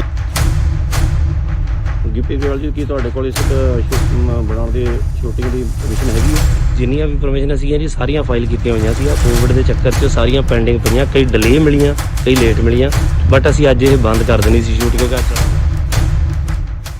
[SPEAKER 2] ਗਿੱਪੀ ਗਰੇਵਾਲ ਜੀ, ਕੀ ਤੁਹਾਡੇ ਕੋਲ ਇਸ ਬਣਾਉਣ ਦੀ ਸ਼ੂਟਿੰਗ ਦੀ ਪਰਮਿਸ਼ਨ ਹੈਗੀ ਹੈ?
[SPEAKER 3] ਜਿੰਨੀਆਂ ਵੀ ਪਰਮਿਸ਼ਨ ਸੀਗੀਆਂ ਜੀ ਸਾਰੀਆਂ ਫਾਈਲ ਕੀਤੀਆਂ ਹੋਈਆਂ ਸੀ। ਕੋਵਿਡ ਦੇ ਚੱਕਰ 'ਚ ਸਾਰੀਆਂ ਪੈਂਡਿੰਗ ਪਈਆਂ, ਕਈ ਡਿਲੇ ਮਿਲੀਆਂ, ਕਈ ਲੇਟ ਮਿਲੀਆਂ, ਬਟ ਅਸੀਂ ਅੱਜ ਇਹ ਬੰਦ ਕਰ ਦੇਣੀ ਸੀ ਸ਼ੂਟ, ਕਿਉਂਕਿ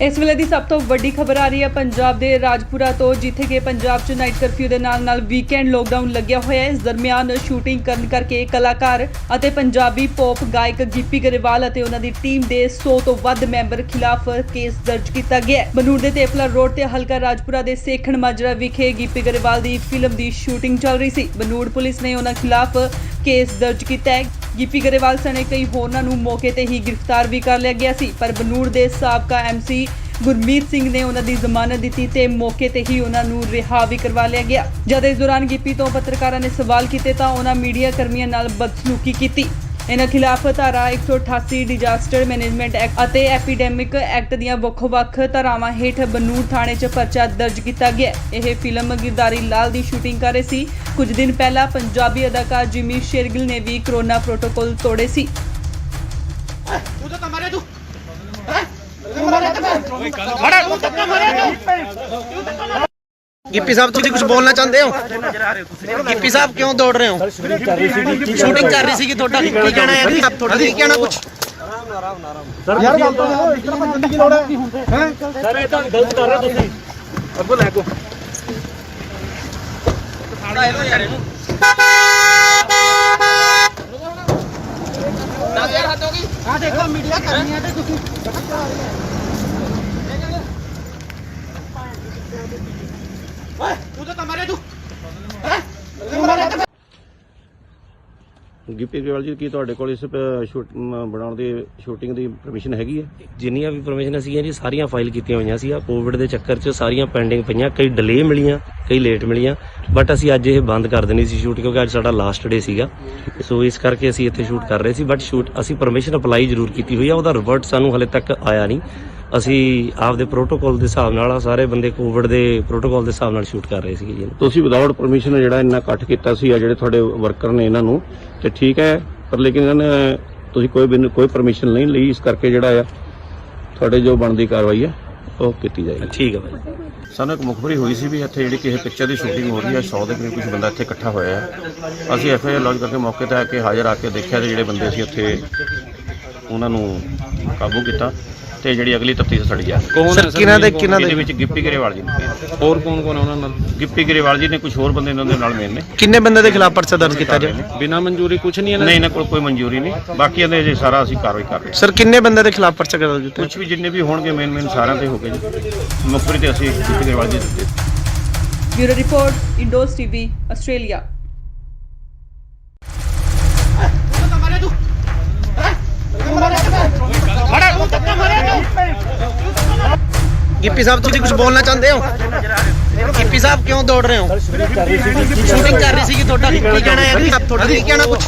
[SPEAKER 4] ਇਸ ਵੇਲੇ ਦੀ ਸਭ ਤੋਂ ਵੱਡੀ ਖਬਰ ਆ ਰਹੀ ਹੈ ਪੰਜਾਬ ਦੇ ਰਾਜਪੁਰਾ ਤੋਂ, ਜਿੱਥੇ ਕਿ ਪੰਜਾਬ 'ਚ ਨਾਈਟ ਕਰਫਿਊ ਦੇ ਨਾਲ ਵੀਕਐਂਡ ਲੋਕਡਾਊਨ ਲੱਗਿਆ ਹੋਇਆ ਹੈ। ਇਸ ਦਰਮਿਆਨ ਸ਼ੂਟਿੰਗ ਕਰਨ ਕਰਕੇ ਕਲਾਕਾਰ ਅਤੇ ਪੰਜਾਬੀ ਪੌਪ ਗਾਇਕ ਗਿੱਪੀ ਗਰੇਵਾਲ ਅਤੇ ਉਹਨਾਂ ਦੀ ਟੀਮ ਦੇ 100 ਤੋਂ ਵੱਧ ਮੈਂਬਰ ਖਿਲਾਫ ਕੇਸ ਦਰਜ ਕੀਤਾ ਗਿਆ ਹੈ। ਬਨੂੜ ਦੇ ਤੇਪਲਾ ਰੋਡ ਤੇ ਹਲਕਾ ਰਾਜਪੁਰਾ ਦੇ ਸੇਖਣ ਮਾਜਰਾ ਵਿਖੇ ਗਿੱਪੀ ਗਰੇਵਾਲ ਦੀ ਫਿਲਮ ਦੀ ਸ਼ੂਟਿੰਗ ਚੱਲ ਰਹੀ ਸੀ। ਬਨੂੜ ਪੁਲਿਸ ਨੇ ਉਹਨਾਂ ਖਿਲਾਫ ਕੇਸ ਦਰਜ ਕੀਤਾ ਹੈ। ਗਿੱਪੀ ਗਰੇਵਾਲ ਸਣੇ ਕਈ ਹੋਰਨਾਂ ਨੂੰ ਮੌਕੇ ਤੇ ਹੀ ਗ੍ਰਿਫਤਾਰ ਵੀ ਕਰ ਲਿਆ ਗਿਆ ਸੀ, ਪਰ ਬਨੂੜ ਦੇ ਸਾਬਕਾ ਐਮਸੀ ਗੁਰਮੀਤ ਸਿੰਘ ਨੇ ਉਹਨਾਂ ਦੀ ਜ਼ਮਾਨਤ ਦਿੱਤੀ ਤੇ ਮੌਕੇ ਤੇ ਹੀ ਉਹਨਾਂ ਨੂੰ ਰਿਹਾ ਵੀ ਕਰਵਾ ਲਿਆ ਗਿਆ। ਜਦ ਇਸ ਦੌਰਾਨ ਗਿੱਪੀ ਤੋਂ ਪੱਤਰਕਾਰਾਂ ਨੇ ਸਵਾਲ ਕੀਤੇ ਤਾਂ ਉਹਨਾਂ ਮੀਡੀਆ ਕਰਮੀਆਂ ਨਾਲ ਬਦਸਲੂਕੀ ਕੀਤੀ। ਇਹਨਾਂ ਖਿਲਾਫ ਧਾਰਾ 188 ਡਿਜ਼ਾਸਟਰ ਮੈਨੇਜਮੈਂਟ ਐਕਟ ਅਤੇ ਐਪੀਡੈਮਿਕ ਐਕਟ ਦੀਆਂ ਵੱਖ-ਵੱਖ ਧਾਰਾਵਾਂ ਹੇਠ ਬਨੂੜ ਥਾਣੇ 'ਚ ਪਰਚਾ ਦਰਜ ਕੀਤਾ ਗਿਆ। ਇਹ ਫਿਲਮ ਗਿਰਦਾਰੀ ਲਾਲ ਦੀ ਸ਼ੂਟਿੰਗ ਕਰ ਰਹੇ ਸੀ। ਕੁਝ ਦਿਨ ਪਹਿਲਾਂ ਪੰਜਾਬੀ ਅਦਾਕਾਰ ਜਿਮੀ ਸ਼ੇਰਗਿਲ ਨੇ ਵੀ ਕੋਰੋਨਾ ਪ੍ਰੋਟੋਕਾਲ ਤੋੜੇ ਸੀ।
[SPEAKER 5] ਤੂੰ ਤਾਂ ਮਾਰੇ ਤੂੰ
[SPEAKER 1] गिप्पी साहब तुम कुछ बोलना चाहते हो? गिप्पी साहब क्यों दौड़ रहे हो? शूटिंग कर रही थी ਤੁਹਾਡਾ ਕੀ ਕਹਿਣਾ ਹੈ ਜੀ? ਤੁਹਾਡਾ ਕੀ ਕਹਿਣਾ ਕੁਝ?
[SPEAKER 5] ਸਰ ਯਾਰ ਗੱਲ ਤਾਂ ਇਤਨਾ ਬੰਦੇ ਦੀ ਲੋੜ ਹੈ ਸਰ ਇਹ ਤਾਂ ਗਲਤ ਕਰ ਰਹੇ ਹੋ ਤੁਸੀਂ ਅੱਗੋਂ ਲੈ ਕੋ ਸਾੜਾ ਇਹੋ ਯਾਰ ਇਹਨੂੰ ਨਾ ਯਾਰ ਹੱਥ ਹੋ ਗਈ ਆ ਦੇਖੋ ਮੀਡੀਆ ਕਰਨੀ ਹੈ ਤੇ ਤੁਸੀਂ
[SPEAKER 2] ਗਿੱਪੀ ਗਰੇਵਾਲ ਜੀ ਕੀ ਤੁਹਾਡੇ ਕੋਲ ਇਸ ਬਣਾਉਣ ਦੀ ਸ਼ੂਟਿੰਗ ਦੀ ਪਰਮਿਸ਼ਨ ਹੈਗੀ ਹੈ?
[SPEAKER 3] ਜਿੰਨੀਆਂ ਵੀ ਪਰਮਿਸ਼ਨ ਸੀਗੀਆਂ ਜੀ ਸਾਰੀਆਂ ਫਾਈਲ ਕੀਤੀਆਂ ਹੋਈਆਂ ਸੀ। ਕੋਵਿਡ ਦੇ ਚੱਕਰ 'ਚ ਸਾਰੀਆਂ ਪੈਂਡਿੰਗ ਪਈਆਂ, ਕਈ ਡਿਲੇ ਮਿਲੀਆਂ, ਕਈ ਲੇਟ ਮਿਲੀਆਂ, ਬਟ ਅਸੀਂ ਅੱਜ ਇਹ ਬੰਦ ਕਰ ਦੇਣੀ ਸੀ ਸ਼ੂਟ ਕਿਉਂਕਿ ਅੱਜ ਸਾਡਾ ਲਾਸਟ ਡੇ ਸੀਗਾ। ਸੋ ਇਸ ਕਰਕੇ ਅਸੀਂ ਇੱਥੇ ਸ਼ੂਟ ਕਰ ਰਹੇ ਸੀ, ਬਟ ਅਸੀਂ ਪਰਮਿਸ਼ਨ ਅਪਲਾਈ ਜ਼ਰੂਰ ਕੀਤੀ ਹੋਈ ਆ, ਉਹਦਾ ਰਿਵਰਟ ਸਾਨੂੰ ਹਲੇ ਤੱਕ ਆਇਆ ਨਹੀਂ। ਅਸੀਂ ਆਪਦੇ ਪ੍ਰੋਟੋਕਾਲ ਦੇ ਹਿਸਾਬ ਨਾਲ ਸਾਰੇ ਬੰਦੇ ਕੋਵਿਡ ਦੇ ਪ੍ਰੋਟੋਕਾਲ ਦੇ ਹਿਸਾਬ ਨਾਲ ਸ਼ੂਟ ਕਰ ਰਹੇ ਸੀਗੇ ਜੀ।
[SPEAKER 2] ਤੁਸੀਂ ਵਿਦਆਊਟ ਪਰਮਿਸ਼ਨ ਜਿਹੜਾ ਇੰਨਾ ਇਕੱਠ ਕੀਤਾ ਸੀ ਆ ਜਿਹੜੇ ਤੁਹਾਡੇ ਵਰਕਰ ਨੇ ਇਹਨਾਂ ਨੂੰ, ਤੇ ਠੀਕ ਹੈ, ਪਰ ਲੇਕਿਨ ਇਹਨਾਂ ਨੇ ਤੁਸੀਂ ਕੋਈ ਪਰਮਿਸ਼ਨ ਨਹੀਂ ਲਈ, ਇਸ ਕਰਕੇ ਜਿਹੜਾ ਆ ਤੁਹਾਡੇ ਜੋ ਬਣਦੀ ਕਾਰਵਾਈ ਹੈ ਉਹ ਕੀਤੀ ਜਾਏਗੀ।
[SPEAKER 3] ਠੀਕ ਹੈ ਭਾਈ।
[SPEAKER 2] ਸਾਨੂੰ ਇੱਕ ਮੁਖਬਰੀ ਹੋਈ ਸੀ ਵੀ ਇੱਥੇ ਜਿਹੜੀ ਕਿਸੇ ਪਿਕਚਰ ਦੀ ਸ਼ੂਟਿੰਗ ਹੋ ਰਹੀ ਹੈ, 100 ਦੇ ਕਰੀਬ ਕੁਝ ਬੰਦਾ ਇੱਥੇ ਇਕੱਠਾ ਹੋਇਆ ਹੈ। ਅਸੀਂ ਐਫਆਈਆਰ ਲੌਂਚ ਕਰਕੇ ਮੌਕੇ ਤੇ ਆ ਕੇ ਹਾਜ਼ਰ ਆ ਕੇ ਦੇਖਿਆ ਤੇ ਜਿਹੜੇ ਬੰਦੇ ਸੀ ਉੱਥੇ ਉਹਨਾਂ ਨੂੰ ਕਾਬੂ ਕੀਤਾ ਤੇ ਜਿਹੜੀ ਅਗਲੀ ਤਫਤੀਸ਼ ਸੜੀ ਆ।
[SPEAKER 6] ਕੌਣ ਹੈ ਸਰ?
[SPEAKER 2] ਇਹਦੇ ਵਿੱਚ ਗਿੱਪੀ ਗਰੇਵਾਲ ਜੀ ਨੇ,
[SPEAKER 6] ਹੋਰ ਕੌਣ ਕੌਣ ਹੈ ਉਹਨਾਂ ਨਾਲ?
[SPEAKER 2] ਗਿੱਪੀ ਗਰੇਵਾਲ ਜੀ ਨੇ, ਕੁਝ ਹੋਰ ਬੰਦੇ ਇਹਨਾਂ ਦੇ ਨਾਲ ਮੇਨ ਨੇ।
[SPEAKER 1] ਕਿੰਨੇ ਬੰਦੇ ਦੇ ਖਿਲਾਫ ਪਰਚਾ ਦਰਜ ਕੀਤਾ ਜੀ?
[SPEAKER 6] ਬਿਨਾਂ ਮਨਜ਼ੂਰੀ ਕੁਝ ਨਹੀਂ ਹੈ
[SPEAKER 2] ਨਹੀਂ, ਇਹਨਾਂ ਕੋਲ ਕੋਈ ਮਨਜ਼ੂਰੀ ਨਹੀਂ, ਬਾਕੀ ਇਹਦੇ ਜੇ ਸਾਰਾ ਅਸੀਂ ਕਾਰਵਾਈ ਕਰ ਰਹੇ ਹਾਂ।
[SPEAKER 1] ਸਰ ਕਿੰਨੇ ਬੰਦੇ ਦੇ ਖਿਲਾਫ ਪਰਚਾ ਦਰਜ ਕੀਤਾ?
[SPEAKER 2] ਕੁਝ ਵੀ ਜਿੰਨੇ ਵੀ ਹੋਣਗੇ ਮੇਨ ਸਾਰਿਆਂ ਤੇ ਹੋ ਗਏ ਜੀ। ਮੁਖਬਰੀ ਤੇ ਅਸੀਂ ਗਿੱਪੀ ਗਰੇਵਾਲ ਜੀ ਦਿੱਤੇ।
[SPEAKER 4] Bureau report, Indos TV, Australia.
[SPEAKER 1] Gippy sahib ਤੁਸੀਂ ਕੁਝ ਬੋਲਣਾ ਚਾਹੁੰਦੇ ਹੋ? ਗਿੱਪੀ ਸਾਹਿਬ ਕਿਉਂ ਦੌੜ ਰਹੇ ਹੋ? ਸ਼ੂਟਿੰਗ ਕਰ ਰਹੀ ਸੀਗੀ, ਤੁਹਾਡਾ ਕੀ ਕਹਿਣਾ ਹੈ? ਤੁਹਾਡਾ ਕੀ ਕਹਿਣਾ ਕੁਝ?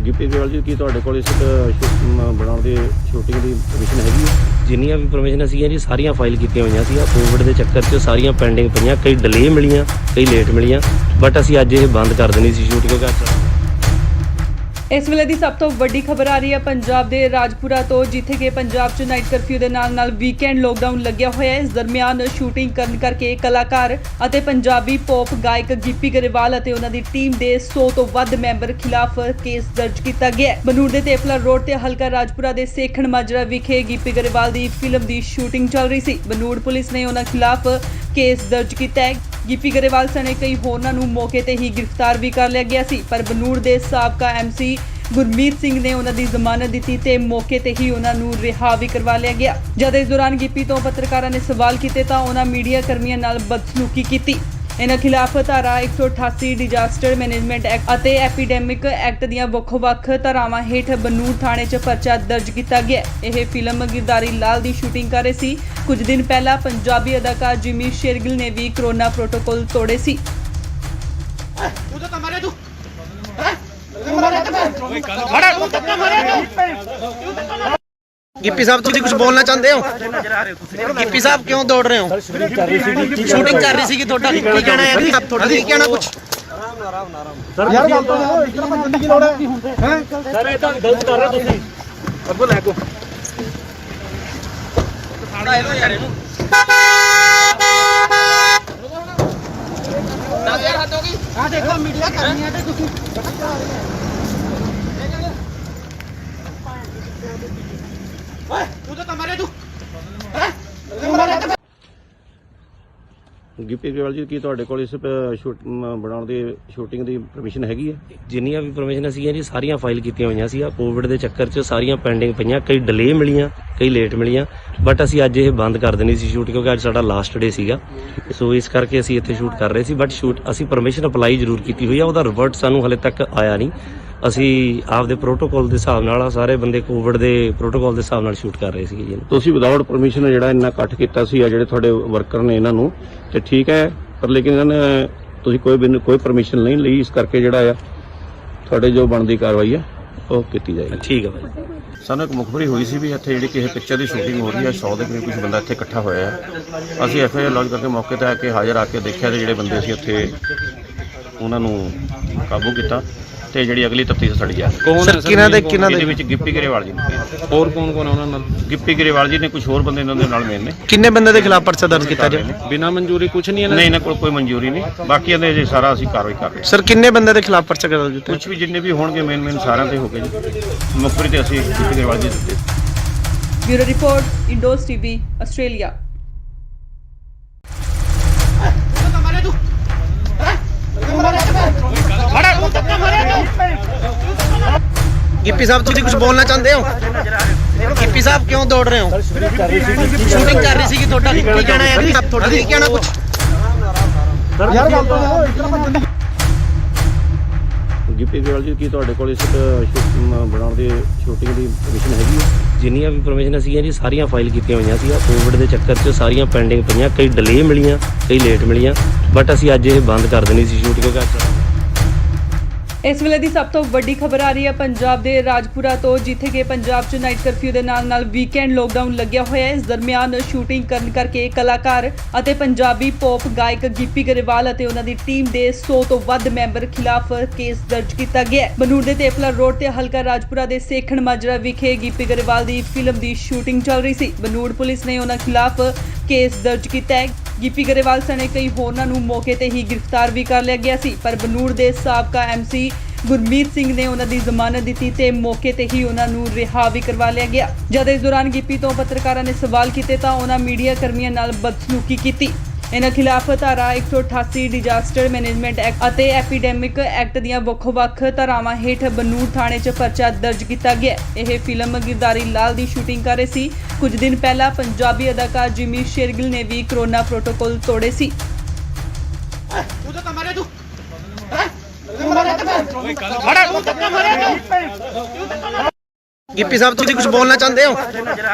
[SPEAKER 2] ਗਿੱਪੀ ਗਰੇਵਾਲ ਜੀ ਕੀ ਤੁਹਾਡੇ ਕੋਲ ਇਸ ਬਣਾਉਣ ਦੀ ਸ਼ੂਟਿੰਗ ਦੀ ਪਰਮਿਸ਼ਨ ਹੈਗੀ ਹੈ?
[SPEAKER 3] ਜਿੰਨੀਆਂ ਵੀ ਪਰਮਿਸ਼ਨ ਸੀਗੀਆਂ ਜੀ ਸਾਰੀਆਂ ਫਾਈਲ ਕੀਤੀਆਂ ਹੋਈਆਂ ਸੀ। ਕੋਵਿਡ ਦੇ ਚੱਕਰ 'ਚ ਸਾਰੀਆਂ ਪੈਂਡਿੰਗ ਪਈਆਂ, ਕਈ ਡਿਲੇ ਮਿਲੀਆਂ, ਕਈ ਲੇਟ ਮਿਲੀਆਂ, ਬਟ ਅਸੀਂ ਅੱਜ ਇਹ ਬੰਦ ਕਰ ਦੇਣੀ ਸੀ ਸ਼ੂਟ ਕਿਉਂਕਿ ਅੱਜ
[SPEAKER 4] ਇਸ ਵੇਲੇ ਦੀ ਸਭ ਤੋਂ ਵੱਡੀ ਖਬਰ ਆ ਰਹੀ ਹੈ ਪੰਜਾਬ ਦੇ ਰਾਜਪੁਰਾ ਤੋਂ, ਜਿੱਥੇ ਕਿ ਪੰਜਾਬ 'ਚ ਨਾਈਟ ਕਰਫਿਊ ਦੇ ਨਾਲ ਵੀਕਐਂਡ ਲੋਕਡਾਊਨ ਲੱਗਿਆ ਹੋਇਆ ਹੈ। ਇਸ ਦਰਮਿਆਨ ਸ਼ੂਟਿੰਗ ਕਰਨ ਕਰਕੇ ਕਲਾਕਾਰ ਅਤੇ ਪੰਜਾਬੀ ਪੌਪ ਗਾਇਕ ਗਿੱਪੀ ਗਰੇਵਾਲ ਅਤੇ ਉਹਨਾਂ ਦੀ ਟੀਮ ਦੇ 100 ਤੋਂ ਵੱਧ ਮੈਂਬਰ ਖਿਲਾਫ ਕੇਸ ਦਰਜ ਕੀਤਾ ਗਿਆ ਹੈ। ਬਨੂੜ ਦੇ ਤੇਫਲਾ ਰੋਡ ਤੇ ਹਲਕਾ ਰਾਜਪੁਰਾ ਦੇ ਸੇਖਣ ਮਾਜਰਾ ਵਿਖੇ ਗਿੱਪੀ ਗਰੇਵਾਲ ਦੀ ਫਿਲਮ ਦੀ ਸ਼ੂਟਿੰਗ ਚੱਲ ਰਹੀ ਸੀ। ਬਨੂੜ ਪੁਲਿਸ ਨੇ ਉਹਨਾਂ ਖਿਲਾਫ ਕੇਸ ਦਰਜ ਕੀਤਾ ਹੈ। ਗਿੱਪੀ ਗਰੇਵਾਲ ਸਣੇ ਕਈ ਹੋਰਨਾਂ ਨੂੰ ਮੌਕੇ ਤੇ ਹੀ ਗ੍ਰਿਫਤਾਰ ਵੀ ਕਰ ਲਿਆ ਗਿਆ ਸੀ, ਪਰ ਬਨੂੜ ਦੇ ਸਾਬਕਾ ਐਮਸੀ ਗੁਰਮੀਤ ਸਿੰਘ ਨੇ ਉਹਨਾਂ ਦੀ ਜ਼ਮਾਨਤ ਦਿੱਤੀ ਤੇ ਮੌਕੇ ਤੇ ਹੀ ਉਹਨਾਂ ਨੂੰ ਰਿਹਾ ਵੀ ਕਰਵਾ ਲਿਆ ਗਿਆ। ਜਦ ਇਸ ਦੌਰਾਨ ਗਿੱਪੀ ਤੋਂ ਪੱਤਰਕਾਰਾਂ ਨੇ ਸਵਾਲ ਕੀਤੇ ਤਾਂ ਉਹਨਾਂ ਮੀਡੀਆ ਕਰਮੀਆਂ ਨਾਲ ਬਦਸਲੂਕੀ ਕੀਤੀ। ਇਹਨਾਂ ਖਿਲਾਫ ਧਾਰਾ 188 ਡਿਜ਼ਾਸਟਰ ਮੈਨੇਜਮੈਂਟ ਐਕਟ ਅਤੇ ਐਪੀਡੈਮਿਕ ਐਕਟ ਦੀਆਂ ਵੱਖ-ਵੱਖ ਧਾਰਾਵਾਂ ਹੇਠ ਬਨੂੜ ਥਾਣੇ 'ਚ ਪਰਚਾ ਦਰਜ ਕੀਤਾ ਗਿਆ। ਇਹ ਫਿਲਮ ਗਿਰਦਾਰੀ ਲਾਲ ਦੀ ਸ਼ੂਟਿੰਗ ਕਰ ਰਹੇ ਸੀ। ਕੁਝ ਦਿਨ ਪਹਿਲਾਂ ਪੰਜਾਬੀ ਅਦਾਕਾਰ ਜਿਮੀ ਸ਼ੇਰਗਿਲ ਨੇ ਵੀ ਕਰੋਨਾ ਪ੍ਰੋਟੋਕਾਲ ਤੋੜੇ ਸੀ।
[SPEAKER 1] ਗਿੱਪੀ ਸਾਹਿਬ ਤੁਸੀਂ ਕੁਝ ਬੋਲਣਾ ਚਾਹੁੰਦੇ ਹੋ? ਗਿੱਪੀ ਸਾਹਿਬ ਕਿਉਂ ਦੌੜ ਰਹੇ ਹੋ? ਸ਼ੂਟਿੰਗ ਕਰ ਰਹੀ ਸੀਗੀ, ਤੁਹਾਡਾ ਕੀ ਕਹਿਣਾ ਹੈ? ਤੁਹਾਡਾ ਕੀ ਕਹਿਣਾ ਕੁਝ?
[SPEAKER 5] ਯਾਰ ਗੱਲ ਤਾਂ ਇਸ ਤਰ੍ਹਾਂ ਭੱਜਣ ਦੀ ਲੋੜ ਹੈ? ਸਰ ਇਹ ਤਾਂ ਗਲਤ ਕਰ ਰਹੇ ਤੁਸੀਂ। ਅੱਗੋ ਲੈ ਕੋ ਆ ਦੇਖੋ ਮੀਡੀਆ ਕਰਨੀ ਹੈ ਤੇ ਤੁਸੀਂ ਓਏ ਤੂੰ ਤਾਂ ਮਾਰੇ ਤੂੰ
[SPEAKER 2] ਗਿੱਪੀ ਗਰੇਵਾਲ ਜੀ ਕੀ ਤੁਹਾਡੇ ਕੋਲ ਇਸ ਬਣਾਉਣ ਦੀ ਸ਼ੂਟਿੰਗ ਦੀ ਪਰਮਿਸ਼ਨ ਹੈਗੀ ਹੈ?
[SPEAKER 3] ਜਿੰਨੀਆਂ ਵੀ ਪਰਮਿਸ਼ਨ ਸੀਗੀਆਂ ਜੀ ਸਾਰੀਆਂ ਫਾਈਲ ਕੀਤੀਆਂ ਹੋਈਆਂ ਸੀ। ਕੋਵਿਡ ਦੇ ਚੱਕਰ 'ਚ ਸਾਰੀਆਂ ਪੈਂਡਿੰਗ ਪਈਆਂ, ਕਈ ਡਿਲੇ ਮਿਲੀਆਂ, ਕਈ ਲੇਟ ਮਿਲੀਆਂ, ਬਟ ਅਸੀਂ ਅੱਜ ਇਹ ਬੰਦ ਕਰ ਦੇਣੀ ਸੀ ਸ਼ੂਟ ਕਿਉਂਕਿ ਅੱਜ ਸਾਡਾ ਲਾਸਟ ਡੇ ਸੀਗਾ। ਸੋ ਇਸ ਕਰਕੇ ਅਸੀਂ ਇੱਥੇ ਸ਼ੂਟ ਕਰ ਰਹੇ ਸੀ, ਬਟ ਅਸੀਂ ਪਰਮਿਸ਼ਨ ਅਪਲਾਈ ਜ਼ਰੂਰ ਕੀਤੀ ਹੋਈ ਆ, ਉਹਦਾ ਰਿਵਰਟ ਸਾਨੂੰ ਹਲੇ ਤੱਕ ਆਇਆ ਨਹੀਂ। ਅਸੀਂ ਆਪਦੇ ਪ੍ਰੋਟੋਕਾਲ ਦੇ ਹਿਸਾਬ ਨਾਲ ਸਾਰੇ ਬੰਦੇ ਕੋਵਿਡ ਦੇ ਪ੍ਰੋਟੋਕਾਲ ਦੇ ਹਿਸਾਬ ਨਾਲ ਸ਼ੂਟ ਕਰ ਰਹੇ ਸੀਗੇ ਜੀ।
[SPEAKER 2] ਤੁਸੀਂ ਵਿਦਆਊਟ ਪਰਮਿਸ਼ਨ ਜਿਹੜਾ ਇੰਨਾ ਇਕੱਠ ਕੀਤਾ ਸੀ ਆ ਜਿਹੜੇ ਤੁਹਾਡੇ ਵਰਕਰ ਨੇ ਇਹਨਾਂ ਨੂੰ, ਤੇ ਠੀਕ ਹੈ, ਪਰ ਲੇਕਿਨ ਇਹਨਾਂ ਨੇ ਤੁਸੀਂ ਕੋਈ ਪਰਮਿਸ਼ਨ ਨਹੀਂ ਲਈ, ਇਸ ਕਰਕੇ ਜਿਹੜਾ ਆ ਤੁਹਾਡੇ ਜੋ ਬਣਦੀ ਕਾਰਵਾਈ ਹੈ ਉਹ ਕੀਤੀ ਜਾਏਗੀ।
[SPEAKER 3] ਠੀਕ ਹੈ ਭਾਈ।
[SPEAKER 2] ਸਾਨੂੰ ਇੱਕ ਮੁਖਬਰੀ ਹੋਈ ਸੀ ਵੀ ਇੱਥੇ ਜਿਹੜੀ ਕਿਸੇ ਪਿਕਚਰ ਦੀ ਸ਼ੂਟਿੰਗ ਹੋ ਰਹੀ ਹੈ, 100 ਦੇ ਕਰੀਬ ਕੁਝ ਬੰਦਾ ਇੱਥੇ ਇਕੱਠਾ ਹੋਇਆ ਹੈ। ਅਸੀਂ ਐਫਆਈਆਰ ਲੌਂਚ ਕਰਕੇ ਮੌਕੇ ਤੇ ਆ ਕੇ ਹਾਜ਼ਰ ਆ ਕੇ ਦੇਖਿਆ ਤੇ ਜਿਹੜੇ ਬੰਦੇ ਸੀ ਉੱਥੇ ਉਹਨਾਂ ਨੂੰ ਕਾਬੂ ਕੀਤਾ ਤੇ ਜਿਹੜੀ ਅਗਲੀ ਤਫਤੀਸ਼ ਸੜੀ ਆ।
[SPEAKER 6] ਕੌਣ ਹੈ ਸਰ?
[SPEAKER 2] ਇਹਦੇ ਵਿੱਚ ਗਿੱਪੀ ਗਰੇਵਾਲ ਜੀ ਨੇ,
[SPEAKER 6] ਹੋਰ ਕੌਣ ਕੌਣ ਹੈ ਉਹਨਾਂ ਨਾਲ?
[SPEAKER 2] ਗਿੱਪੀ ਗਰੇਵਾਲ ਜੀ ਨੇ, ਕੁਝ ਹੋਰ ਬੰਦੇ ਇਹਨਾਂ ਦੇ ਨਾਲ ਮੇਨ ਨੇ।
[SPEAKER 1] ਕਿੰਨੇ ਬੰਦੇ ਦੇ ਖਿਲਾਫ ਪਰਚਾ ਦਰਜ ਕੀਤਾ ਜੀ?
[SPEAKER 6] ਬਿਨਾਂ ਮਨਜ਼ੂਰੀ ਕੁਝ ਨਹੀਂ ਹੈ
[SPEAKER 2] ਨਹੀਂ, ਇਹਨਾਂ ਕੋਲ ਕੋਈ ਮਨਜ਼ੂਰੀ ਨਹੀਂ, ਬਾਕੀ ਇਹਦੇ ਜੇ ਸਾਰਾ ਅਸੀਂ ਕਾਰਵਾਈ ਕਰ ਰਹੇ ਹਾਂ।
[SPEAKER 1] ਸਰ ਕਿੰਨੇ ਬੰਦੇ ਦੇ ਖਿਲਾਫ ਪਰਚਾ ਦਰਜ ਕੀਤਾ?
[SPEAKER 2] ਕੁਝ ਵੀ ਜਿੰਨੇ ਵੀ ਹੋਣਗੇ ਮੇਨ ਸਾਰਿਆਂ ਤੇ ਹੋ ਗਏ ਜੀ। ਮੁਖਬਰੀ ਤੇ ਅਸੀਂ ਗਿੱਪੀ ਗਰੇਵਾਲ ਜੀ ਦਿੱਤੇ।
[SPEAKER 4] Bureau report, Indos TV, Australia.
[SPEAKER 1] Gippy sahib ਤੁਸੀਂ ਕੁਝ ਬੋਲਣਾ ਚਾਹੁੰਦੇ ਹੋ? ਗਿੱਪੀ ਸਾਹਿਬ ਕਿਉਂ ਦੌੜ ਰਹੇ ਹੋ? ਸ਼ੂਟਿੰਗ ਕਰ ਰਹੀ ਸੀ ਤੁਹਾਡਾ ਕੀ ਕਹਿਣਾ ਹੈ ਜੀ? ਤੁਹਾਡਾ ਕੀ ਕਹਿਣਾ ਕੁਝ?
[SPEAKER 5] ਯਾਰ ਗੱਲ ਤਾਂ ਇਤਨਾ
[SPEAKER 2] ਗਿੱਪੀ ਗਰੇਵਾਲ ਜੀ ਕੀ ਤੁਹਾਡੇ ਕੋਲ ਇਸ ਬਣਾਉਣ ਦੀ ਸ਼ੂਟਿੰਗ ਦੀ ਪਰਮਿਸ਼ਨ ਹੈਗੀ ਹੈ?
[SPEAKER 3] ਜਿੰਨੀਆਂ ਵੀ ਪਰਮਿਸ਼ਨ ਸੀਗੀਆਂ ਜੀ ਸਾਰੀਆਂ ਫਾਈਲ ਕੀਤੀਆਂ ਹੋਈਆਂ ਸੀ। ਕੋਵਿਡ ਦੇ ਚੱਕਰ 'ਚ ਸਾਰੀਆਂ ਪੈਂਡਿੰਗ ਪਈਆਂ, ਕਈ ਡਿਲੇ ਮਿਲੀਆਂ, ਕਈ ਲੇਟ ਮਿਲੀਆਂ, ਬਟ ਅਸੀਂ ਅੱਜ ਇਹ ਬੰਦ ਕਰ ਦੇਣੀ ਸੀ ਸ਼ੂਟ ਕਿਉਂਕਿ ਅੱਜ
[SPEAKER 4] ਇਸ ਵੇਲੇ ਦੀ ਸਭ ਤੋਂ ਵੱਡੀ ਖਬਰ ਆ ਰਹੀ ਹੈ ਪੰਜਾਬ ਦੇ ਰਾਜਪੁਰਾ ਤੋਂ, ਜਿੱਥੇ ਕਿ ਪੰਜਾਬ 'ਚ ਨਾਈਟ ਕਰਫਿਊ ਦੇ ਨਾਲ ਵੀਕਐਂਡ ਲੋਕਡਾਊਨ ਲੱਗਿਆ ਹੋਇਆ ਹੈ। ਇਸ ਦਰਮਿਆਨ ਸ਼ੂਟਿੰਗ ਕਰਨ ਕਰਕੇ ਕਲਾਕਾਰ ਅਤੇ ਪੰਜਾਬੀ ਪੌਪ ਗਾਇਕ ਗਿੱਪੀ ਗਰੇਵਾਲ ਅਤੇ ਉਹਨਾਂ ਦੀ ਟੀਮ ਦੇ 100 ਤੋਂ ਵੱਧ ਮੈਂਬਰ ਖਿਲਾਫ ਕੇਸ ਦਰਜ ਕੀਤਾ ਗਿਆ ਹੈ। ਬਨੂੜ ਦੇ ਤੇਪਲਾ ਰੋਡ ਤੇ ਹਲਕਾ ਰਾਜਪੁਰਾ ਦੇ ਸੇਖਣ ਮਾਜਰਾ ਵਿਖੇ ਗਿੱਪੀ ਗਰੇਵਾਲ ਦੀ ਫਿਲਮ ਦੀ ਸ਼ੂਟਿੰਗ ਚੱਲ ਰਹੀ ਸੀ। ਬਨੂੜ ਪੁਲਿਸ ਨੇ ਉਹਨਾਂ ਖਿਲਾਫ ਕੇਸ ਦਰਜ ਕੀਤਾ ਹੈ। ਗਿੱਪੀ ਗਰੇਵਾਲ ਸਣੇ ਕਈ ਹੋਰਨਾਂ ਨੂੰ ਮੌਕੇ ਤੇ ਹੀ ਗ੍ਰਿਫਤਾਰ ਵੀ ਕਰ ਲਿਆ ਗਿਆ ਸੀ, ਪਰ ਬਨੂੜ ਦੇ ਸਾਬਕਾ MC ਗੁਰਮੀਤ ਸਿੰਘ ਨੇ ਉਹਨਾਂ ਦੀ ਜ਼ਮਾਨਤ ਦਿੱਤੀ ਤੇ ਮੌਕੇ ਤੇ ਹੀ ਉਹਨਾਂ ਨੂੰ ਰਿਹਾ ਵੀ ਕਰਵਾ ਲਿਆ ਗਿਆ। ਜਦ ਇਸ ਦੌਰਾਨ ਗਿੱਪੀ ਤੋਂ ਪੱਤਰਕਾਰਾਂ ਨੇ ਸਵਾਲ ਕੀਤੇ ਤਾਂ ਉਹਨਾਂ ਮੀਡੀਆ ਕਰਮੀਆਂ ਨਾਲ ਬਦਸਲੂਕੀ ਕੀਤੀ। ਇਹਨਾਂ ਖਿਲਾਫ ਧਾਰਾ 188 ਡਿਜ਼ਾਸਟਰ ਮੈਨੇਜਮੈਂਟ ਐਕਟ ਅਤੇ ਐਪੀਡੈਮਿਕ ਐਕਟ ਦੀਆਂ ਵੱਖ-ਵੱਖ ਧਾਰਾਵਾਂ ਹੇਠ ਬਨੂੜ ਥਾਣੇ 'ਚ ਪਰਚਾ ਦਰਜ ਕੀਤਾ ਗਿਆ। ਇਹ ਫਿਲਮ ਗਿਰਦਾਰੀ ਲਾਲ ਦੀ ਸ਼ੂਟਿੰਗ ਕਰ ਰਹੇ ਸੀ। ਕੁਝ ਦਿਨ ਪਹਿਲਾਂ ਪੰਜਾਬੀ ਅਦਾਕਾਰ ਜਿਮੀ ਸ਼ੇਰਗਿਲ ਨੇ ਵੀ ਕਰੋਨਾ ਪ੍ਰੋਟੋਕਾਲ ਤੋੜੇ ਸੀ।
[SPEAKER 1] ਗਿੱਪੀ ਸਾਹਿਬ ਤੁਸੀਂ ਕੁਝ ਬੋਲਣਾ ਚਾਹੁੰਦੇ ਹੋ?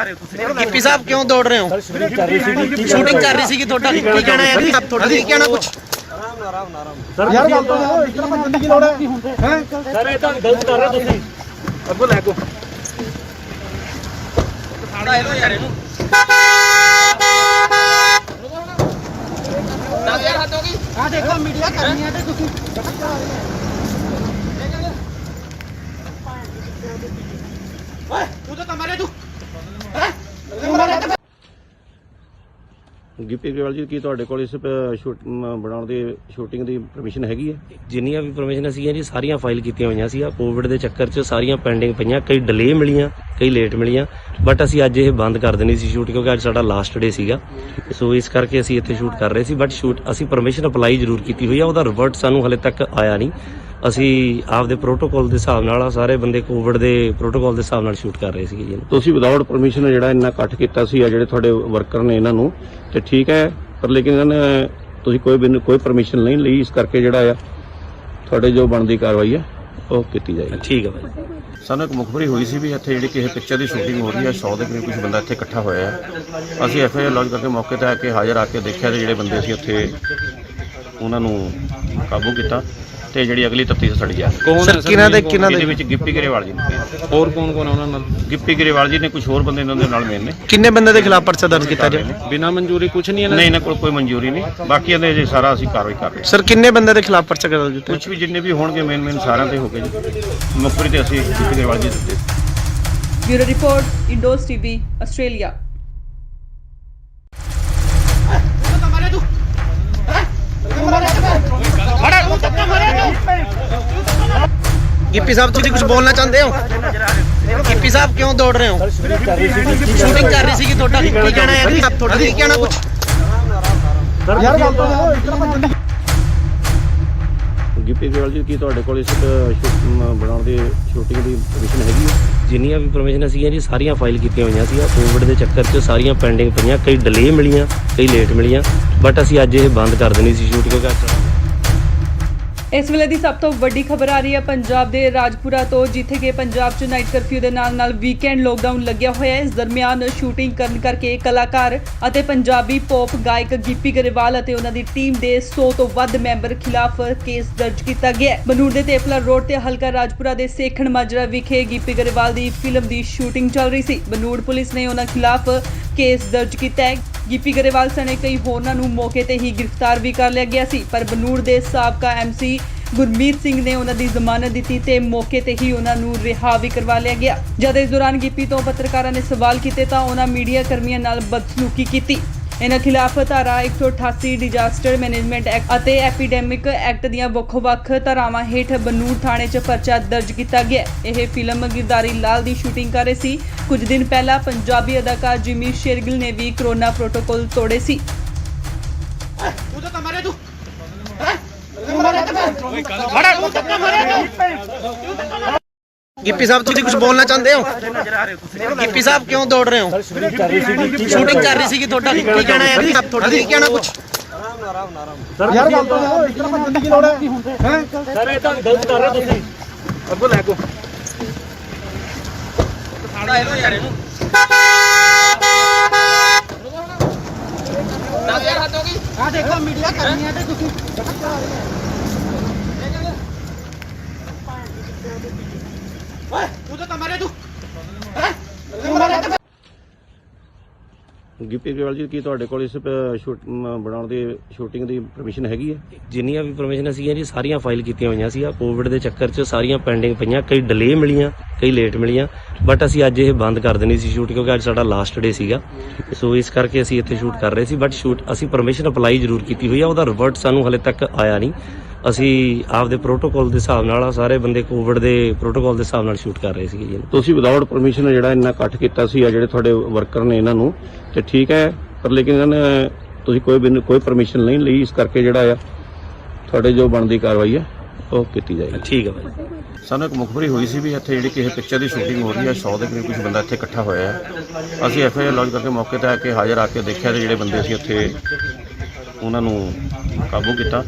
[SPEAKER 1] ਗਿੱਪੀ ਸਾਹਿਬ ਕਿਉਂ ਦੌੜ ਰਹੇ ਹੋ? ਸ਼ੂਟਿੰਗ ਕਰ ਰਹੀ ਸੀ ਤੁਹਾਡਾ ਕੀ ਕਹਿਣਾ ਹੈ ਜੀ? ਤੁਹਾਡਾ ਕੀ ਕਹਿਣਾ ਕੁਝ?
[SPEAKER 5] ਯਾਰ ਗੱਲ ਤਾਂ ਇਤਨਾ ਭੱਜਣ ਦੀ ਲੋੜ ਹੈ ਸਰ ਇਹ ਤਾਂ ਗਲਤ ਕਰ ਰਹੇ ਤੁਸੀਂ ਅੱਗੋਂ ਲੈ ਕੋ
[SPEAKER 1] ਸਾੜਾ ਇਹਨੂੰ ਯਾਰ ਇਹਨੂੰ 10000 ਹੱਦ ਹੋ ਗਈ। ਆ ਦੇਖੋ ਮੀਡੀਆ ਕਰਨੀ ਹੈ ਤੇ ਤੁਸੀਂ ਓਏ ਤੂੰ ਤਾਂ ਮਾਰੇ ਤੂੰ
[SPEAKER 2] ਗਿੱਪੀ ਗਰੇਵਾਲ ਜੀ ਕੀ ਤੁਹਾਡੇ ਕੋਲ ਇਸ ਬਣਾਉਣ ਦੀ ਸ਼ੂਟਿੰਗ ਦੀ ਪਰਮਿਸ਼ਨ ਹੈਗੀ ਹੈ?
[SPEAKER 3] ਜਿੰਨੀਆਂ ਵੀ ਪਰਮਿਸ਼ਨ ਸੀਗੀਆਂ ਜੀ ਸਾਰੀਆਂ ਫਾਈਲ ਕੀਤੀਆਂ ਹੋਈਆਂ ਸੀ। ਕੋਵਿਡ ਦੇ ਚੱਕਰ 'ਚ ਸਾਰੀਆਂ ਪੈਂਡਿੰਗ ਪਈਆਂ, ਕਈ ਡਿਲੇ ਮਿਲੀਆਂ, ਕਈ ਲੇਟ ਮਿਲੀਆਂ, ਬਟ ਅਸੀਂ ਅੱਜ ਇਹ ਬੰਦ ਕਰ ਦੇਣੀ ਸੀ ਸ਼ੂਟ ਕਿਉਂਕਿ ਅੱਜ ਸਾਡਾ ਲਾਸਟ ਡੇ ਸੀਗਾ। ਸੋ ਇਸ ਕਰਕੇ ਅਸੀਂ ਇੱਥੇ ਸ਼ੂਟ ਕਰ ਰਹੇ ਸੀ, ਬਟ ਸ਼ੂਟ ਅਸੀਂ ਪਰਮਿਸ਼ਨ ਅਪਲਾਈ ਜ਼ਰੂਰ ਕੀਤੀ ਹੋਈ ਆ, ਉਹਦਾ ਰਿਵਰਟ ਸਾਨੂੰ ਹਲੇ ਤੱਕ ਆਇਆ ਨਹੀਂ। ਅਸੀਂ ਆਪਦੇ ਪ੍ਰੋਟੋਕਾਲ ਦੇ ਹਿਸਾਬ ਨਾਲ ਸਾਰੇ ਬੰਦੇ ਕੋਵਿਡ ਦੇ ਪ੍ਰੋਟੋਕਾਲ ਦੇ ਹਿਸਾਬ ਨਾਲ ਸ਼ੂਟ ਕਰ ਰਹੇ ਸੀਗੇ ਜੀ।
[SPEAKER 2] ਤੁਸੀਂ ਵਿਦਆਊਟ ਪਰਮਿਸ਼ਨ ਜਿਹੜਾ ਇੰਨਾ ਇਕੱਠ ਕੀਤਾ ਸੀ ਆ ਜਿਹੜੇ ਤੁਹਾਡੇ ਵਰਕਰ ਨੇ ਇਹਨਾਂ ਨੂੰ, ਤੇ ਠੀਕ ਹੈ, ਪਰ ਲੇਕਿਨ ਇਹਨਾਂ ਨੇ ਤੁਸੀਂ ਕੋਈ ਪਰਮਿਸ਼ਨ ਨਹੀਂ ਲਈ, ਇਸ ਕਰਕੇ ਜਿਹੜਾ ਆ ਤੁਹਾਡੇ ਜੋ ਬਣਦੀ ਕਾਰਵਾਈ ਹੈ ਉਹ ਕੀਤੀ ਜਾਏਗੀ।
[SPEAKER 3] ਠੀਕ ਹੈ ਭਾਈ।
[SPEAKER 2] ਸਾਨੂੰ ਇੱਕ ਮੁਖਬਰੀ ਹੋਈ ਸੀ ਵੀ ਇੱਥੇ ਜਿਹੜੀ ਕਿਸੇ ਪਿਕਚਰ ਦੀ ਸ਼ੂਟਿੰਗ ਹੋ ਰਹੀ ਹੈ, 100 ਦੇ ਕਰੀਬ ਕੁਝ ਬੰਦਾ ਇੱਥੇ ਇਕੱਠਾ ਹੋਇਆ ਹੈ। ਅਸੀਂ FIR ਲੌਂਚ ਕਰਕੇ ਮੌਕੇ ਤੇ ਆ ਕੇ ਹਾਜ਼ਰ ਆ ਕੇ ਦੇਖਿਆ ਤੇ ਜਿਹੜੇ ਬੰਦੇ ਸੀ ਉੱਥੇ ਉਹਨਾਂ ਨੂੰ ਕਾਬੂ ਕੀਤਾ ਤੇ ਜਿਹੜੀ ਅਗਲੀ ਤਫਤੀਸ਼ ਸਾਡੀ ਆ
[SPEAKER 1] ਸਰ ਕਿਹਨਾਂ ਦੇ
[SPEAKER 2] ਵਿੱਚ ਗਿੱਪੀ ਗਰੇਵਾਲ ਜੀ ਨੇ,
[SPEAKER 6] ਹੋਰ ਕੌਣ ਉਹਨਾਂ ਨਾਲ?
[SPEAKER 2] ਗਿੱਪੀ ਗਰੇਵਾਲ ਜੀ ਨੇ, ਕੁਝ ਹੋਰ ਬੰਦੇ ਇਹਨਾਂ ਦੇ ਨਾਲ ਮੇਨ ਨੇ।
[SPEAKER 1] ਕਿੰਨੇ ਬੰਦੇ ਦੇ ਖਿਲਾਫ ਪਰਚਾ ਦਰਜ ਕੀਤਾ ਜੀ?
[SPEAKER 6] ਬਿਨਾਂ ਮਨਜ਼ੂਰੀ ਕੁਝ ਨਹੀਂ
[SPEAKER 2] ਨਹੀਂ, ਇਹਨਾਂ ਕੋਲ ਕੋਈ ਮਨਜ਼ੂਰੀ ਨਹੀਂ। ਬਾਕੀ ਇਹਦੇ ਜੇ ਸਾਰਾ ਅਸੀਂ ਕਾਰਵਾਈ ਕਰ ਰਹੇ ਹਾਂ।
[SPEAKER 1] ਸਰ ਕਿੰਨੇ ਬੰਦੇ ਦੇ ਖਿਲਾਫ ਪਰਚਾ ਦਰਜ ਕੀਤਾ?
[SPEAKER 2] ਕੁਝ ਵੀ ਜਿੰਨੇ ਵੀ ਹੋਣਗੇ ਮੇਨ ਸਾਰਿਆਂ ਤੇ ਹੋ ਗਏ ਜੀ। ਮੁਖਬਰੀ ਤੇ ਅਸੀਂ ਗਿੱਪੀ ਗਰੇਵਾਲ ਜੀ ਦਿੱਤੇ।
[SPEAKER 4] Bureau report, Indos TV, Australia.
[SPEAKER 1] Gippy sahib ਤੁਸੀਂ ਕੁਝ ਬੋਲਣਾ ਚਾਹੁੰਦੇ ਹੋ? ਗਿੱਪੀ ਸਾਹਿਬ ਕਿਉਂ ਦੌੜ ਰਹੇ ਹੋ? ਸ਼ੂਟਿੰਗ ਕਰ ਰਹੀ ਸੀ ਤੁਹਾਡਾ ਕੀ ਕਹਿਣਾ ਹੈ ਜੀ? ਤੁਹਾਡਾ ਕੀ ਕਹਿਣਾ ਕੁਝ?
[SPEAKER 5] ਯਾਰ ਗੱਲ ਤਾਂ ਇਤਨਾ ਭੱਜਣ
[SPEAKER 2] ਗਿੱਪੀ ਗਰੇਵਾਲ ਜੀ ਕੀ ਤੁਹਾਡੇ ਕੋਲ ਇਸ ਬਣਾਉਣ ਦੀ ਸ਼ੂਟਿੰਗ ਦੀ ਪਰਮਿਸ਼ਨ ਹੈਗੀ ਹੈ?
[SPEAKER 3] ਜਿੰਨੀਆਂ ਵੀ ਪਰਮਿਸ਼ਨ ਸੀਗੀਆਂ ਜੀ ਸਾਰੀਆਂ ਫਾਈਲ ਕੀਤੀਆਂ ਹੋਈਆਂ ਸੀ। ਕੋਵਿਡ ਦੇ ਚੱਕਰ 'ਚ ਸਾਰੀਆਂ ਪੈਂਡਿੰਗ ਪਈਆਂ, ਕਈ ਡਿਲੇ ਮਿਲੀਆਂ, ਕਈ ਲੇਟ ਮਿਲੀਆਂ, ਬਟ ਅਸੀਂ ਅੱਜ ਇਹ ਬੰਦ ਕਰ ਦੇਣੀ ਸੀ ਸ਼ੂਟ ਕਿਉਂਕਿ ਅੱਜ
[SPEAKER 4] ਇਸ ਵੇਲੇ ਦੀ ਸਭ ਤੋਂ ਵੱਡੀ ਖਬਰ ਆ ਰਹੀ ਹੈ ਪੰਜਾਬ ਦੇ ਰਾਜਪੁਰਾ ਤੋਂ, ਜਿੱਥੇ ਕਿ ਪੰਜਾਬ 'ਚ ਨਾਈਟ ਕਰਫਿਊ ਦੇ ਨਾਲ ਵੀਕਐਂਡ ਲੋਕਡਾਊਨ ਲੱਗਿਆ ਹੋਇਆ ਹੈ। ਇਸ ਦਰਮਿਆਨ ਸ਼ੂਟਿੰਗ ਕਰਨ ਕਰਕੇ ਕਲਾਕਾਰ ਅਤੇ ਪੰਜਾਬੀ ਪੌਪ ਗਾਇਕ ਗਿੱਪੀ ਗਰੇਵਾਲ ਅਤੇ ਉਹਨਾਂ ਦੀ ਟੀਮ ਦੇ 100 ਤੋਂ ਵੱਧ ਮੈਂਬਰ ਖਿਲਾਫ ਕੇਸ ਦਰਜ ਕੀਤਾ ਗਿਆ ਹੈ। ਬਨੂੜ ਦੇ ਤੇਪਲਾ ਰੋਡ ਤੇ ਹਲਕਾ ਰਾਜਪੁਰਾ ਦੇ ਸੇਖਣ ਮਾਜਰਾ ਵਿਖੇ ਗਿੱਪੀ ਗਰੇਵਾਲ ਦੀ ਫਿਲਮ ਦੀ ਸ਼ੂਟਿੰਗ ਚੱਲ ਰਹੀ ਸੀ। ਬਨੂੜ ਪੁਲਿਸ ਨੇ ਉਹਨਾਂ ਖਿਲਾਫ ਕੇਸ ਦਰਜ ਕੀਤਾ ਹੈ। ਗਿੱਪੀ ਗਰੇਵਾਲ ਸਣੇ ਕਈ ਹੋਰਨਾਂ ਨੂੰ ਮੌਕੇ ਤੇ ਹੀ ਗ੍ਰਿਫਤਾਰ ਵੀ ਕਰ ਲਿਆ ਗਿਆ ਸੀ, ਪਰ ਬਨੂੜ ਦੇ ਸਾਬਕਾ MC ਗੁਰਮੀਤ ਸਿੰਘ ਨੇ ਉਹਨਾਂ ਦੀ ਜ਼ਮਾਨਤ ਦਿੱਤੀ ਤੇ ਮੌਕੇ ਤੇ ਹੀ ਉਹਨਾਂ ਨੂੰ ਰਿਹਾ ਵੀ ਕਰਵਾ ਲਿਆ ਗਿਆ। ਜਦ ਇਸ ਦੌਰਾਨ ਗਿੱਪੀ ਤੋਂ ਪੱਤਰਕਾਰਾਂ ਨੇ ਸਵਾਲ ਕੀਤੇ ਤਾਂ ਉਹਨਾਂ ਮੀਡੀਆ ਕਰਮੀਆਂ ਨਾਲ ਬਦਸਲੂਕੀ ਕੀਤੀ। ਇਹਨਾਂ ਖਿਲਾਫ ਧਾਰਾ 188 ਡਿਜ਼ਾਸਟਰ ਮੈਨੇਜਮੈਂਟ ਐਕਟ ਅਤੇ ਐਪੀਡੈਮਿਕ ਐਕਟ ਦੀਆਂ ਵੱਖ-ਵੱਖ ਧਾਰਾਵਾਂ ਹੇਠ ਬਨੂੜ ਥਾਣੇ 'ਚ ਪਰਚਾ ਦਰਜ ਕੀਤਾ ਗਿਆ। ਇਹ ਫਿਲਮ ਗਿਰਦਾਰੀ ਲਾਲ ਦੀ ਸ਼ੂਟਿੰਗ ਕਰ ਰਹੇ ਸੀ। ਕੁਝ ਦਿਨ ਪਹਿਲਾਂ ਪੰਜਾਬੀ ਅਦਾਕਾਰ ਜਿਮੀ ਸ਼ੇਰਗਿਲ ਨੇ ਵੀ ਕਰੋਨਾ ਪ੍ਰੋਟੋਕਾਲ ਤੋੜੇ ਸੀ।
[SPEAKER 1] ਤੂੰ ਤਾਂ ਮਾਰੇ ਤੂੰ ਗਿੱਪੀ ਸਾਹਿਬ ਤੁਸੀਂ ਕੁਝ ਬੋਲਣਾ ਚਾਹੁੰਦੇ ਹੋ? ਗਿੱਪੀ ਸਾਹਿਬ ਕਿਉਂ ਦੌੜ ਰਹੇ ਹੋ? ਸ਼ੂਟਿੰਗ ਕਰ ਰਹੀ ਸੀਗੀ ਤੁਹਾਡਾ ਕੀ ਕਹਿਣਾ ਹੈ? ਤੁਹਾਡਾ ਕੀ ਕਹਿਣਾ ਕੁਝ?
[SPEAKER 5] ਯਾਰ ਗੱਲ ਤਾਂ ਇਸ ਤਰ੍ਹਾਂ ਭੱਜਣ ਦੀ ਲੋੜ ਹੈ ਸਰ ਇਹ ਤਾਂ ਗਲਤ ਕਰ ਰਹੇ ਹੋ ਤੁਸੀਂ ਅੱਗੋਂ ਲੈ ਕੋ ਆ ਦੇਖੋ ਮੀਡੀਆ ਕਰਨੀ ਹੈ ਤੇ ਤੁਸੀਂ ਓਏ ਤੂੰ ਤਾਂ ਮਾਰੇ ਤੂੰ
[SPEAKER 2] ਗਿੱਪੀ ਗਰੇਵਾਲ ਜੀ ਕੀ ਤੁਹਾਡੇ ਕੋਲ ਇਸ ਬਣਾਉਣ ਦੀ ਸ਼ੂਟਿੰਗ ਦੀ ਪਰਮਿਸ਼ਨ ਹੈਗੀ ਹੈ?
[SPEAKER 3] ਜਿੰਨੀਆਂ ਵੀ ਪਰਮਿਸ਼ਨ ਸੀਗੀਆਂ ਜੀ ਸਾਰੀਆਂ ਫਾਈਲ ਕੀਤੀਆਂ ਹੋਈਆਂ ਸੀ। ਕੋਵਿਡ ਦੇ ਚੱਕਰ 'ਚ ਸਾਰੀਆਂ ਪੈਂਡਿੰਗ ਪਈਆਂ, ਕਈ ਡਿਲੇ ਮਿਲੀਆਂ, ਕਈ ਲੇਟ ਮਿਲੀਆਂ, ਬਟ ਅਸੀਂ ਅੱਜ ਇਹ ਬੰਦ ਕਰ ਦੇਣੀ ਸੀ ਸ਼ੂਟ ਕਿਉਂਕਿ ਅੱਜ ਸਾਡਾ ਲਾਸਟ ਡੇ ਸੀਗਾ। ਸੋ ਇਸ ਕਰਕੇ ਅਸੀਂ ਇੱਥੇ ਸ਼ੂਟ ਕਰ ਰਹੇ ਸੀ, ਬਟ ਸ਼ੂਟ ਅਸੀਂ ਪਰਮਿਸ਼ਨ ਅਪਲਾਈ ਜ਼ਰੂਰ ਕੀਤੀ ਹੋਈ ਆ, ਉਹਦਾ ਰਿਵਰਟ ਸਾਨੂੰ ਹਲੇ ਤੱਕ ਆਇਆ ਨਹੀਂ। ਅਸੀਂ ਆਪਦੇ ਪ੍ਰੋਟੋਕਾਲ ਦੇ ਹਿਸਾਬ ਨਾਲ ਸਾਰੇ ਬੰਦੇ ਕੋਵਿਡ ਦੇ ਪ੍ਰੋਟੋਕਾਲ ਦੇ ਹਿਸਾਬ ਨਾਲ ਸ਼ੂਟ ਕਰ ਰਹੇ ਸੀਗੇ ਜੀ।
[SPEAKER 2] ਤੁਸੀਂ ਵਿਦਆਊਟ ਪਰਮਿਸ਼ਨ ਜਿਹੜਾ ਇੰਨਾ ਇਕੱਠ ਕੀਤਾ ਸੀ ਆ ਜਿਹੜੇ ਤੁਹਾਡੇ ਵਰਕਰ ਨੇ ਇਹਨਾਂ ਨੂੰ ਤੇ ਠੀਕ ਹੈ, ਪਰ ਲੇਕਿਨ ਇਹਨਾਂ ਨੇ ਤੁਸੀਂ ਕੋਈ ਪਰਮਿਸ਼ਨ ਨਹੀਂ ਲਈ, ਇਸ ਕਰਕੇ ਜਿਹੜਾ ਆ ਤੁਹਾਡੇ ਜੋ ਬਣਦੀ ਕਾਰਵਾਈ ਹੈ ਉਹ ਕੀਤੀ ਜਾਏਗੀ।
[SPEAKER 3] ਠੀਕ ਹੈ ਭਾਈ।
[SPEAKER 2] ਸਾਨੂੰ ਇੱਕ ਮੁਖਬਰੀ ਹੋਈ ਸੀ ਵੀ ਇੱਥੇ ਜਿਹੜੀ ਕਿਸੇ ਪਿਕਚਰ ਦੀ ਸ਼ੂਟਿੰਗ ਹੋ ਰਹੀ ਹੈ, 100 ਦੇ ਕਰੀਬ ਕੁਝ ਬੰਦਾ ਇੱਥੇ ਇਕੱਠਾ ਹੋਇਆ ਹੈ। ਅਸੀਂ ਐਫਆਈਆਰ ਲੌਂਚ ਕਰਕੇ ਮੌਕੇ ਤੇ ਆ ਕੇ ਹਾਜ਼ਰ ਆ ਕੇ ਦੇਖਿਆ ਤੇ ਜਿਹੜੇ ਬੰਦੇ ਸੀ ਉੱਥੇ ਉਹਨਾਂ ਨੂੰ ਕਾਬੂ ਕੀਤਾ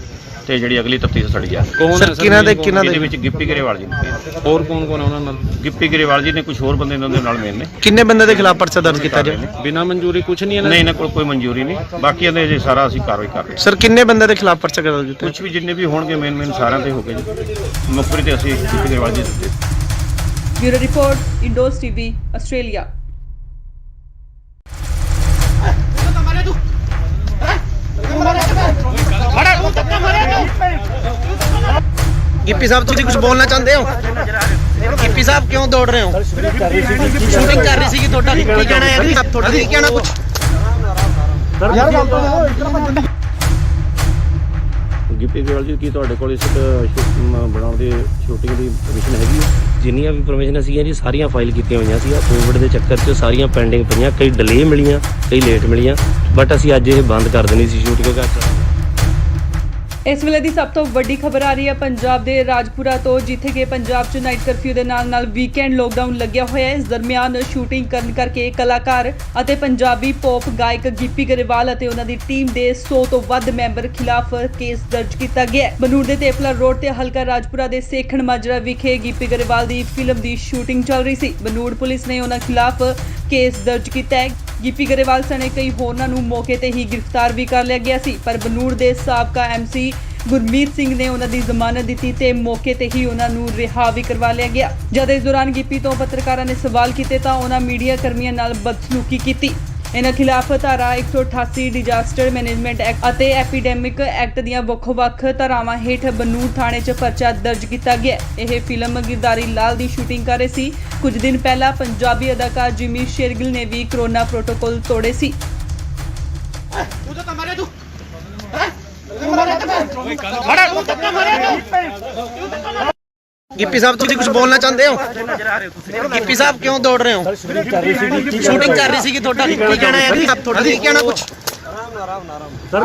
[SPEAKER 2] ਤੇ ਜਿਹੜੀ ਅਗਲੀ ਤਫਤੀਸ਼ ਸਾਡੀ ਜਾ ਰਹੀ ਹੈ।
[SPEAKER 1] ਸਰ ਕਿਹਨਾਂ ਦੇ
[SPEAKER 2] ਇਹਦੇ ਵਿੱਚ ਗਿੱਪੀ ਗਰੇਵਾਲ ਜੀ ਨੇ,
[SPEAKER 6] ਹੋਰ ਕੌਣ ਕੌਣ ਹੈ ਉਹਨਾਂ ਨਾਲ?
[SPEAKER 2] ਗਿੱਪੀ ਗਰੇਵਾਲ ਜੀ ਨੇ, ਕੁਝ ਹੋਰ ਬੰਦੇ ਇਹਨਾਂ ਦੇ ਨਾਲ ਮੇਨ ਨੇ।
[SPEAKER 1] ਕਿੰਨੇ ਬੰਦੇ ਦੇ ਖਿਲਾਫ ਪਰਚਾ ਦਰਜ ਕੀਤਾ ਜੀ?
[SPEAKER 6] ਬਿਨਾਂ ਮਨਜ਼ੂਰੀ ਕੁਝ ਨਹੀਂ ਇਹਨਾਂ
[SPEAKER 2] ਨਹੀਂ, ਇਹਨਾਂ ਕੋਲ ਕੋਈ ਮਨਜ਼ੂਰੀ ਨਹੀਂ, ਬਾਕੀ ਇਹਦੇ ਜੇ ਸਾਰਾ ਅਸੀਂ ਕਾਰਵਾਈ ਕਰ ਰਹੇ ਹਾਂ।
[SPEAKER 1] ਸਰ ਕਿੰਨੇ ਬੰਦੇ ਦੇ ਖਿਲਾਫ ਪਰਚਾ ਦਰਜ ਕੀਤਾ?
[SPEAKER 2] ਕੁਝ ਵੀ ਜਿੰਨੇ ਵੀ ਹੋਣਗੇ ਮੇਨ ਸਾਰਿਆਂ ਤੇ ਹੋ ਗਏ ਜੀ। ਮੁਖਬਰੀ ਤੇ ਅਸੀਂ ਗਿੱਪੀ ਗਰੇਵਾਲ ਜੀ ਦਿੱਤੇ।
[SPEAKER 4] Bureau report, Indos TV, Australia.
[SPEAKER 1] Gippy sahib ਤੁਸੀਂ ਕੁਝ ਬੋਲਣਾ ਚਾਹੁੰਦੇ ਹੋ? ਗਿੱਪੀ ਸਾਹਿਬ ਕਿਉਂ ਦੌੜ ਰਹੇ ਹੋ? ਸ਼ੂਟਿੰਗ ਕਰ ਰਹੀ ਸੀਗੀ ਤੁਹਾਡਾ ਕੀ ਕਹਿਣਾ ਹੈ? ਤੁਹਾਡਾ ਕੀ ਕਹਿਣਾ ਕੁਝ?
[SPEAKER 5] ਯਾਰ ਗੱਲ ਤਾਂ ਇਸ ਤਰ੍ਹਾਂ ਭੱਜਣ ਦੀ
[SPEAKER 2] ਗਿੱਪੀ ਗਰੇਵਾਲ ਜੀ ਕੀ ਤੁਹਾਡੇ ਕੋਲ ਇਸ ਬਣਾਉਣ ਦੀ ਸ਼ੂਟਿੰਗ ਦੀ ਪਰਮਿਸ਼ਨ ਹੈਗੀ ਹੈ?
[SPEAKER 3] ਜਿੰਨੀਆਂ ਵੀ ਪਰਮਿਸ਼ਨ ਸੀਗੀਆਂ ਜੀ ਸਾਰੀਆਂ ਫਾਈਲ ਕੀਤੀਆਂ ਹੋਈਆਂ ਸੀ। ਕੋਵਿਡ ਦੇ ਚੱਕਰ 'ਚ ਸਾਰੀਆਂ ਪੈਂਡਿੰਗ ਪਈਆਂ, ਕਈ ਡਿਲੇ ਮਿਲੀਆਂ, ਕਈ ਲੇਟ ਮਿਲੀਆਂ, ਬਟ ਅਸੀਂ ਅੱਜ ਇਹ ਬੰਦ ਕਰ ਦੇਣੀ ਸੀ ਸ਼ੂਟ ਕਿਉਂਕਿ ਅੱਜ
[SPEAKER 4] ਇਸ ਵੇਲੇ ਦੀ ਸਭ ਤੋਂ ਵੱਡੀ ਖਬਰ ਆ ਰਹੀ ਹੈ ਪੰਜਾਬ ਦੇ ਰਾਜਪੁਰਾ ਤੋਂ, ਜਿੱਥੇ ਕਿ ਪੰਜਾਬ 'ਚ ਨਾਈਟ ਕਰਫਿਊ ਦੇ ਨਾਲ ਵੀਕਐਂਡ ਲੋਕਡਾਊਨ ਲੱਗਿਆ ਹੋਇਆ ਹੈ। ਇਸ ਦਰਮਿਆਨ ਸ਼ੂਟਿੰਗ ਕਰਨ ਕਰਕੇ ਕਲਾਕਾਰ ਅਤੇ ਪੰਜਾਬੀ ਪੌਪ ਗਾਇਕ ਗਿੱਪੀ ਗਰੇਵਾਲ ਅਤੇ ਉਹਨਾਂ ਦੀ ਟੀਮ ਦੇ 100 ਤੋਂ ਵੱਧ ਮੈਂਬਰ ਖਿਲਾਫ ਕੇਸ ਦਰਜ ਕੀਤਾ ਗਿਆ ਹੈ। ਬਨੂੜ ਦੇ ਤੇਪਲਾ ਰੋਡ ਤੇ ਹਲਕਾ ਰਾਜਪੁਰਾ ਦੇ ਸੇਖਣ ਮਾਜਰਾ ਵਿਖੇ ਗਿੱਪੀ ਗਰੇਵਾਲ ਦੀ ਫਿਲਮ ਦੀ ਸ਼ੂਟਿੰਗ ਚੱਲ ਰਹੀ ਸੀ। ਬਨੂੜ ਪੁਲਿਸ ਨੇ ਉਹਨਾਂ ਖਿਲਾਫ ਕੇਸ ਦਰਜ ਕੀਤਾ ਹੈ। ਗਿੱਪੀ ਗਰੇਵਾਲ ਸਣੇ ਕਈ ਹੋਰਨਾਂ ਨੂੰ ਮੌਕੇ ਤੇ ਹੀ ਗ੍ਰਿਫਤਾਰ ਵੀ ਕਰ ਲਿਆ ਗਿਆ ਸੀ, ਪਰ ਬਨੂੜ ਦੇ ਸਾਬਕਾ ਐਮਸੀ ਗੁਰਮੀਤ ਸਿੰਘ ਨੇ ਉਹਨਾਂ ਦੀ ਜ਼ਮਾਨਤ ਦਿੱਤੀ ਤੇ ਮੌਕੇ ਤੇ ਹੀ ਉਹਨਾਂ ਨੂੰ ਰਿਹਾ ਵੀ ਕਰਵਾ ਲਿਆ ਗਿਆ। ਜਦ ਇਸ ਦੌਰਾਨ ਗਿੱਪੀ ਤੋਂ ਪੱਤਰਕਾਰਾਂ ਨੇ ਸਵਾਲ ਕੀਤੇ ਤਾਂ ਉਹਨਾਂ ਮੀਡੀਆ ਕਰਮੀਆਂ ਨਾਲ ਬਦਸਲੂਕੀ ਕੀਤੀ। ਇਹਨਾਂ ਖਿਲਾਫ ਧਾਰਾ 188 ਡਿਜ਼ਾਸਟਰ ਮੈਨੇਜਮੈਂਟ ਐਕਟ ਅਤੇ ਐਪੀਡੈਮਿਕ ਐਕਟ ਦੀਆਂ ਵੱਖ-ਵੱਖ ਧਾਰਾਵਾਂ ਹੇਠ ਬਨੂੜ ਥਾਣੇ 'ਚ ਪਰਚਾ ਦਰਜ ਕੀਤਾ ਗਿਆ। ਇਹ ਫਿਲਮ ਗਿਰਦਾਰੀ ਲਾਲ ਦੀ ਸ਼ੂਟਿੰਗ ਕਰ ਰਹੇ ਸੀ। ਕੁਝ ਦਿਨ ਪਹਿਲਾਂ ਪੰਜਾਬੀ ਅਦਾਕਾਰ ਜਿਮੀ ਸ਼ੇਰਗਿਲ ਨੇ ਵੀ ਕਰੋਨਾ ਪ੍ਰੋਟੋਕਾਲ ਤੋੜੇ ਸੀ।
[SPEAKER 5] ਤੂੰ ਤਾਂ ਮਾਰੇ ਤੂੰ
[SPEAKER 1] ਗਿੱਪੀ ਸਾਹਿਬ ਤੁਸੀਂ ਕੁਝ ਬੋਲਣਾ ਚਾਹੁੰਦੇ ਹੋ? ਗਿੱਪੀ ਸਾਹਿਬ ਕਿਉਂ ਦੌੜ ਰਹੇ ਹੋ? ਸ਼ੂਟਿੰਗ ਕਰ ਰਹੀ ਸੀਗੀ ਤੁਹਾਡਾ ਕੀ ਕਹਿਣਾ ਹੈ? ਤੁਹਾਡਾ ਕੀ ਕਹਿਣਾ ਕੁਝ?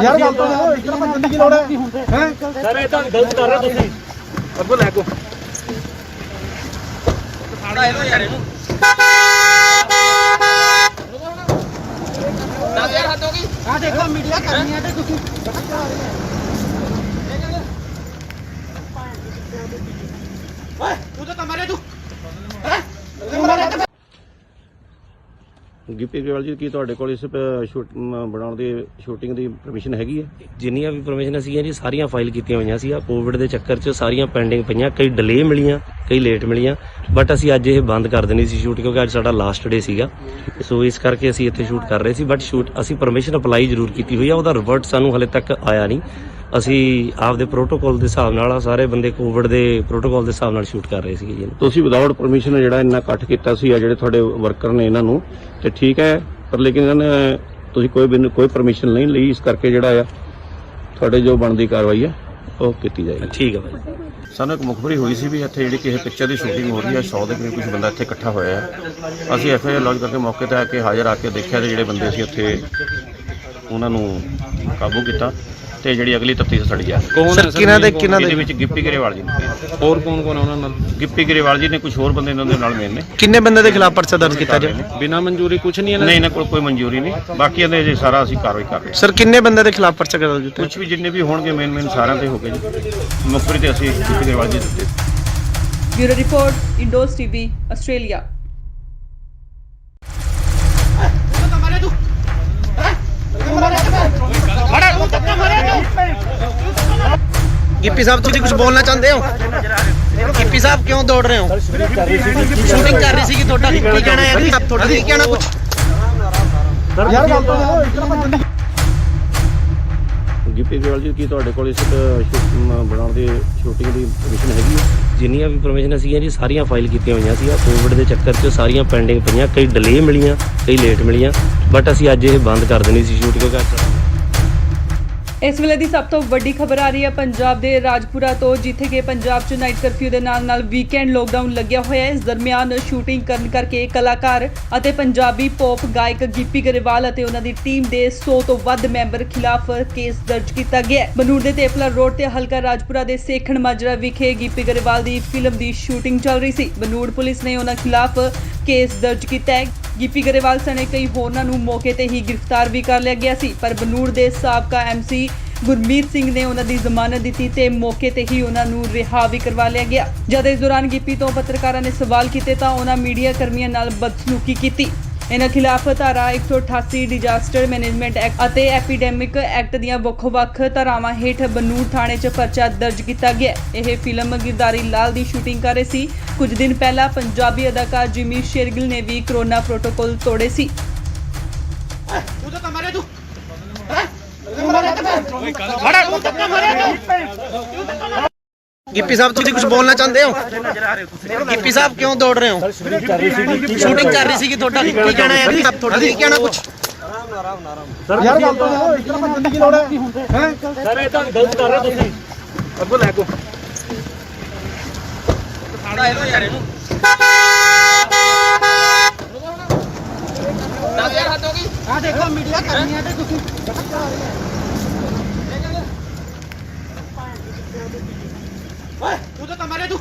[SPEAKER 5] ਯਾਰ ਗੱਲ ਤਾਂ ਇਸ ਤਰ੍ਹਾਂ ਭੱਜਣ ਦੀ ਲੋੜ ਹੈ ਸਰ ਇਹ ਤਾਂ ਗਲਤ ਕਰ ਰਹੇ ਹੋ ਤੁਸੀਂ ਅੱਗੋਂ ਲੈ ਕੋ ਆ ਦੇਖੋ ਮੀਡੀਆ ਕਰਨੀ ਹੈ ਤੇ ਤੁਸੀਂ ਓਏ ਤੂੰ ਤਾਂ ਮਾਰੇ ਤੂੰ
[SPEAKER 2] ਗਿੱਪੀ ਗਰੇਵਾਲ ਜੀ ਕੀ ਤੁਹਾਡੇ ਕੋਲ ਇਸ ਬਣਾਉਣ ਦੀ ਸ਼ੂਟਿੰਗ ਦੀ ਪਰਮਿਸ਼ਨ ਹੈਗੀ ਹੈ?
[SPEAKER 3] ਜਿੰਨੀਆਂ ਵੀ ਪਰਮਿਸ਼ਨ ਸੀਗੀਆਂ ਜੀ ਸਾਰੀਆਂ ਫਾਈਲ ਕੀਤੀਆਂ ਹੋਈਆਂ ਸੀ। ਕੋਵਿਡ ਦੇ ਚੱਕਰ 'ਚ ਸਾਰੀਆਂ ਪੈਂਡਿੰਗ ਪਈਆਂ, ਕਈ ਡਿਲੇ ਮਿਲੀਆਂ, ਕਈ ਲੇਟ ਮਿਲੀਆਂ, ਬਟ ਅਸੀਂ ਅੱਜ ਇਹ ਬੰਦ ਕਰ ਦੇਣੀ ਸੀ ਸ਼ੂਟ ਕਿਉਂਕਿ ਅੱਜ ਸਾਡਾ ਲਾਸਟ ਡੇ ਸੀਗਾ। ਸੋ ਇਸ ਕਰਕੇ ਅਸੀਂ ਇੱਥੇ ਸ਼ੂਟ ਕਰ ਰਹੇ ਸੀ, ਬਟ ਸ਼ੂਟ ਅਸੀਂ ਪਰਮਿਸ਼ਨ ਅਪਲਾਈ ਜ਼ਰੂਰ ਕੀਤੀ ਹੋਈ ਆ, ਉਹਦਾ ਰਿਵਰਟ ਸਾਨੂੰ ਹਲੇ ਤੱਕ ਆਇਆ ਨਹੀਂ। ਅਸੀਂ ਆਪਦੇ ਪ੍ਰੋਟੋਕਾਲ ਦੇ ਹਿਸਾਬ ਨਾਲ ਸਾਰੇ ਬੰਦੇ ਕੋਵਿਡ ਦੇ ਪ੍ਰੋਟੋਕਾਲ ਦੇ ਹਿਸਾਬ ਨਾਲ ਸ਼ੂਟ ਕਰ ਰਹੇ ਸੀਗੇ ਜੀ।
[SPEAKER 2] ਤੁਸੀਂ ਵਿਦਆਊਟ ਪਰਮਿਸ਼ਨ ਜਿਹੜਾ ਇੰਨਾ ਇਕੱਠ ਕੀਤਾ ਸੀ ਆ ਜਿਹੜੇ ਤੁਹਾਡੇ ਵਰਕਰ ਨੇ ਇਹਨਾਂ ਨੂੰ ਤੇ ਠੀਕ ਹੈ, ਪਰ ਲੇਕਿਨ ਇਹਨਾਂ ਨੇ ਤੁਸੀਂ ਕੋਈ ਪਰਮਿਸ਼ਨ ਨਹੀਂ ਲਈ, ਇਸ ਕਰਕੇ ਜਿਹੜਾ ਆ ਤੁਹਾਡੇ ਜੋ ਬਣਦੀ ਕਾਰਵਾਈ ਹੈ ਉਹ ਕੀਤੀ ਜਾਏਗੀ।
[SPEAKER 3] ਠੀਕ ਹੈ ਭਾਈ।
[SPEAKER 2] ਸਾਨੂੰ ਇੱਕ ਮੁਖਬਰੀ ਹੋਈ ਸੀ ਵੀ ਇੱਥੇ ਜਿਹੜੀ ਕਿਸੇ ਪਿਕਚਰ ਦੀ ਸ਼ੂਟਿੰਗ ਹੋ ਰਹੀ ਹੈ, 100 ਦੇ ਕਰੀਬ ਕੁਝ ਬੰਦਾ ਇੱਥੇ ਇਕੱਠਾ ਹੋਇਆ ਹੈ। ਅਸੀਂ ਐਫਆਈਆਰ ਲੌਂਚ ਕਰਕੇ ਮੌਕੇ ਤੇ ਆ ਕੇ ਹਾਜ਼ਰ ਆ ਕੇ ਦੇਖਿਆ ਤੇ ਜਿਹੜੇ ਬੰਦੇ ਸੀ ਉੱਥੇ ਉਹਨਾਂ ਨੂੰ ਕਾਬੂ ਕੀਤਾ ਤੇ ਜਿਹੜੀ ਅਗਲੀ ਤਫਤੀਸ਼ ਸਾਡੀ ਜਾ ਰਹੀ ਹੈ।
[SPEAKER 6] ਕੌਣ ਹੈ
[SPEAKER 1] ਸਰ ਕਿਹਨਾਂ ਦੇ
[SPEAKER 2] ਇਹਦੇ ਵਿੱਚ ਗਿੱਪੀ ਗਰੇਵਾਲ ਜੀ ਨੇ।
[SPEAKER 6] ਹੋਰ ਕੌਣ ਕੌਣ ਹੈ ਉਹਨਾਂ ਨਾਲ?
[SPEAKER 2] ਗਿੱਪੀ ਗਰੇਵਾਲ ਜੀ ਨੇ, ਕੁਝ ਹੋਰ ਬੰਦੇ ਇਹਨਾਂ ਦੇ ਨਾਲ ਮੇਨ ਨੇ।
[SPEAKER 1] ਕਿੰਨੇ ਬੰਦੇ ਦੇ ਖਿਲਾਫ ਪਰਚਾ ਦਰਜ ਕੀਤਾ ਜੀ?
[SPEAKER 6] ਬਿਨਾਂ ਮਨਜ਼ੂਰੀ ਕੁਝ ਨਹੀਂ ਇਹਨਾਂ
[SPEAKER 2] ਨਹੀਂ, ਇਹਨਾਂ ਕੋਲ ਕੋਈ ਮਨਜ਼ੂਰੀ ਨਹੀਂ। ਬਾਕੀ ਇਹਦੇ ਜੇ ਸਾਰਾ ਅਸੀਂ ਕਾਰਵਾਈ ਕਰ ਰਹੇ ਹਾਂ।
[SPEAKER 1] ਸਰ ਕਿੰਨੇ ਬੰਦੇ ਦੇ ਖਿਲਾਫ ਪਰਚਾ ਦਰਜ ਕੀਤਾ?
[SPEAKER 2] ਕੁਝ ਵੀ ਜਿੰਨੇ ਵੀ ਹੋਣਗੇ ਮੇਨ ਸਾਰਿਆਂ ਤੇ ਹੋ ਗਏ ਜੀ। ਮੁਖਬਰੀ ਤੇ ਅਸੀਂ ਗਿੱਪੀ ਗਰੇਵਾਲ ਜੀ ਦਿੱਤੇ।
[SPEAKER 4] Bureau report Indos TV Australia.
[SPEAKER 1] Gippy sahib ਤੁਸੀਂ ਕੁਝ ਬੋਲਣਾ ਚਾਹੁੰਦੇ ਹੋ? ਗਿੱਪੀ ਸਾਹਿਬ ਕਿਉਂ ਦੌੜ ਰਹੇ ਹੋ? ਸ਼ੂਟਿੰਗ ਕਰ ਰਹੀ ਸੀਗੀ ਤੁਹਾਡਾ ਕੀ ਕਹਿਣਾ ਹੈ? ਤੁਹਾਡਾ ਕੀ ਕਹਿਣਾ ਕੁਝ?
[SPEAKER 5] ਯਾਰ ਗੱਲ ਤਾਂ ਇਤਨਾ ਭੱਜਣ ਦੀ
[SPEAKER 2] ਗਿੱਪੀ ਗਰੇਵਾਲ ਜੀ, ਕੀ ਤੁਹਾਡੇ ਕੋਲ ਇਸ ਬਣਾਉਣ ਦੀ ਸ਼ੂਟਿੰਗ ਦੀ ਪਰਮਿਸ਼ਨ ਹੈਗੀ ਹੈ?
[SPEAKER 3] ਜਿੰਨੀਆਂ ਵੀ ਪਰਮਿਸ਼ਨ ਸੀਗੀਆਂ ਜੀ ਸਾਰੀਆਂ ਫਾਈਲ ਕੀਤੀਆਂ ਹੋਈਆਂ ਸੀ। ਕੋਵਿਡ ਦੇ ਚੱਕਰ 'ਚ ਸਾਰੀਆਂ ਪੈਂਡਿੰਗ ਪਈਆਂ, ਕਈ ਡਿਲੇ ਮਿਲੀਆਂ, ਕਈ ਲੇਟ ਮਿਲੀਆਂ, ਬਟ ਅਸੀਂ ਅੱਜ ਇਹ ਬੰਦ ਕਰ ਦੇਣੀ ਸੀ ਸ਼ੂਟ ਕਿਉਂਕਿ
[SPEAKER 4] ਇਸ ਵੇਲੇ ਦੀ ਸਭ ਤੋਂ ਵੱਡੀ ਖਬਰ ਆ ਰਹੀ ਹੈ ਪੰਜਾਬ ਦੇ ਰਾਜਪੁਰਾ ਤੋਂ, ਜਿੱਥੇ ਕਿ ਪੰਜਾਬ 'ਚ ਨਾਈਟ ਕਰਫਿਊ ਦੇ ਨਾਲ ਵੀਕਐਂਡ ਲੋਕਡਾਊਨ ਲੱਗਿਆ ਹੋਇਆ ਹੈ। ਇਸ ਦਰਮਿਆਨ ਸ਼ੂਟਿੰਗ ਕਰਨ ਕਰਕੇ ਕਲਾਕਾਰ ਅਤੇ ਪੰਜਾਬੀ ਪੌਪ ਗਾਇਕ ਗਿੱਪੀ ਗਰੇਵਾਲ ਅਤੇ ਉਹਨਾਂ ਦੀ ਟੀਮ ਦੇ 100 ਤੋਂ ਵੱਧ ਮੈਂਬਰ ਖਿਲਾਫ ਕੇਸ ਦਰਜ ਕੀਤਾ ਗਿਆ ਹੈ। ਬਨੂੜ ਦੇ ਤੇਪਲਾ ਰੋਡ ਤੇ ਹਲਕਾ ਰਾਜਪੁਰਾ ਦੇ ਸੇਖਣ ਮਾਜਰਾ ਵਿਖੇ ਗਿੱਪੀ ਗਰੇਵਾਲ ਦੀ ਫਿਲਮ ਦੀ ਸ਼ੂਟਿੰਗ ਚੱਲ ਰਹੀ ਸੀ। ਬਨੂੜ ਪੁਲਿਸ ਨੇ ਉਹਨਾਂ ਖਿਲਾਫ ਕੇਸ ਦਰਜ ਕੀਤਾ ਹੈ। ਗਿੱਪੀ ਗਰੇਵਾਲ ਸਣੇ ਕਈ ਹੋਰਨਾਂ ਨੂੰ ਮੌਕੇ ਤੇ ਹੀ ਗ੍ਰਿਫਤਾਰ ਵੀ ਕਰ ਲਿਆ ਗਿਆ ਸੀ, ਪਰ ਬਨੂੜ ਦੇ ਸਾਬਕਾ MC ਗੁਰਮੀਤ ਸਿੰਘ ਨੇ ਉਹਨਾਂ ਦੀ ਜ਼ਮਾਨਤ ਦਿੱਤੀ ਤੇ ਮੌਕੇ ਤੇ ਹੀ ਉਹਨਾਂ ਨੂੰ ਰਿਹਾ ਵੀ ਕਰਵਾ ਲਿਆ ਗਿਆ। ਜਦ ਇਸ ਦੌਰਾਨ ਗਿੱਪੀ ਤੋਂ ਪੱਤਰਕਾਰਾਂ ਨੇ ਸਵਾਲ ਕੀਤੇ ਤਾਂ ਉਹਨਾਂ ਮੀਡੀਆ ਕਰਮੀਆਂ ਨਾਲ ਬਦਸਲੂਕੀ ਕੀਤੀ। ਇਹਨਾਂ ਖਿਲਾਫ ਧਾਰਾ 188 ਡਿਜ਼ਾਸਟਰ ਮੈਨੇਜਮੈਂਟ ਐਕਟ ਅਤੇ ਐਪੀਡੈਮਿਕ ਐਕਟ ਦੀਆਂ ਵੱਖ-ਵੱਖ ਧਾਰਾਵਾਂ ਹੇਠ ਬਨੂੜ ਥਾਣੇ 'ਚ ਪਰਚਾ ਦਰਜ ਕੀਤਾ ਗਿਆ। ਇਹ ਫਿਲਮ ਗਿਰਦਾਰੀ ਲਾਲ ਦੀ ਸ਼ੂਟਿੰਗ ਕਰ ਰਹੀ ਸੀ। ਕੁਝ ਦਿਨ ਪਹਿਲਾਂ ਪੰਜਾਬੀ ਅਦਾਕਾਰ ਜਿਮੀ ਸ਼ੇਰਗਿਲ ਨੇ ਵੀ ਕਰੋਨਾ ਪ੍ਰੋਟੋਕਾਲ ਤੋੜੇ ਸੀ।
[SPEAKER 1] ਗਿੱਪੀ ਸਾਹਿਬ ਤੁਸੀਂ ਕੁਝ ਬੋਲਣਾ ਚਾਹੁੰਦੇ ਹੋ? ਗਿੱਪੀ ਸਾਹਿਬ ਕਿਉਂ ਦੌੜ ਰਹੇ ਹੋ? ਸ਼ੂਟਿੰਗ ਕਰ ਰਹੀ ਸੀਗੀ ਤੁਹਾਡਾ ਕੀ ਕਹਿਣਾ ਹੈ? ਤੁਹਾਡਾ ਕੀ ਕਹਿਣਾ ਕੁਝ?
[SPEAKER 5] ਯਾਰ ਗੱਲ ਤਾਂ ਇਤਨਾ ਭੱਜਣ ਦੀ ਲੋੜ ਹੈ? ਸਰ ਇਹ ਤਾਂ ਗਲਤ ਕਰ ਰਹੇ ਤੁਸੀਂ। ਅੱਗੋਂ ਲੈ ਕੋ ਸਾਡਾ ਇਹੋ ਯਾਰ ਇਹਨੂੰ ਆ ਦੇਖੋ ਮੀਡੀਆ ਕਰਨੀ ਹੈ ਤੇ ਤੁਸੀਂ ਓਏ ਤੂੰ ਤਾਂ ਮਾਰੇ ਤੂੰ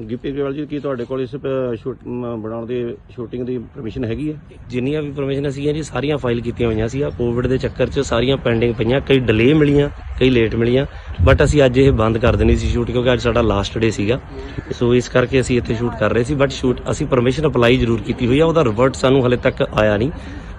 [SPEAKER 2] ਗਿੱਪੀ ਗਰੇਵਾਲ ਜੀ, ਕੀ ਤੁਹਾਡੇ ਕੋਲ ਇਸ ਬਣਾਉਣ ਦੀ ਸ਼ੂਟਿੰਗ ਦੀ ਪਰਮਿਸ਼ਨ ਹੈਗੀ ਹੈ?
[SPEAKER 3] ਜਿੰਨੀਆਂ ਵੀ ਪਰਮਿਸ਼ਨ ਸੀਗੀਆਂ ਜੀ ਸਾਰੀਆਂ ਫਾਈਲ ਕੀਤੀਆਂ ਹੋਈਆਂ ਸੀ। ਕੋਵਿਡ ਦੇ ਚੱਕਰ 'ਚ ਸਾਰੀਆਂ ਪੈਂਡਿੰਗ ਪਈਆਂ, ਕਈ ਡਿਲੇ ਮਿਲੀਆਂ, ਕਈ ਲੇਟ ਮਿਲੀਆਂ, ਬਟ ਅਸੀਂ ਅੱਜ ਇਹ ਬੰਦ ਕਰ ਦੇਣੀ ਸੀ ਸ਼ੂਟ ਕਿਉਂਕਿ ਅੱਜ ਸਾਡਾ ਲਾਸਟ ਡੇ ਸੀਗਾ। ਸੋ ਇਸ ਕਰਕੇ ਅਸੀਂ ਇੱਥੇ ਸ਼ੂਟ ਕਰ ਰਹੇ ਸੀ, ਬਟ ਸ਼ੂਟ ਅਸੀਂ ਪਰਮਿਸ਼ਨ ਅਪਲਾਈ ਜ਼ਰੂਰ ਕੀਤੀ ਹੋਈ ਆ, ਉਹਦਾ ਰਿਵਰਟ ਸਾਨੂੰ ਹਲੇ ਤੱਕ ਆਇਆ ਨਹੀਂ।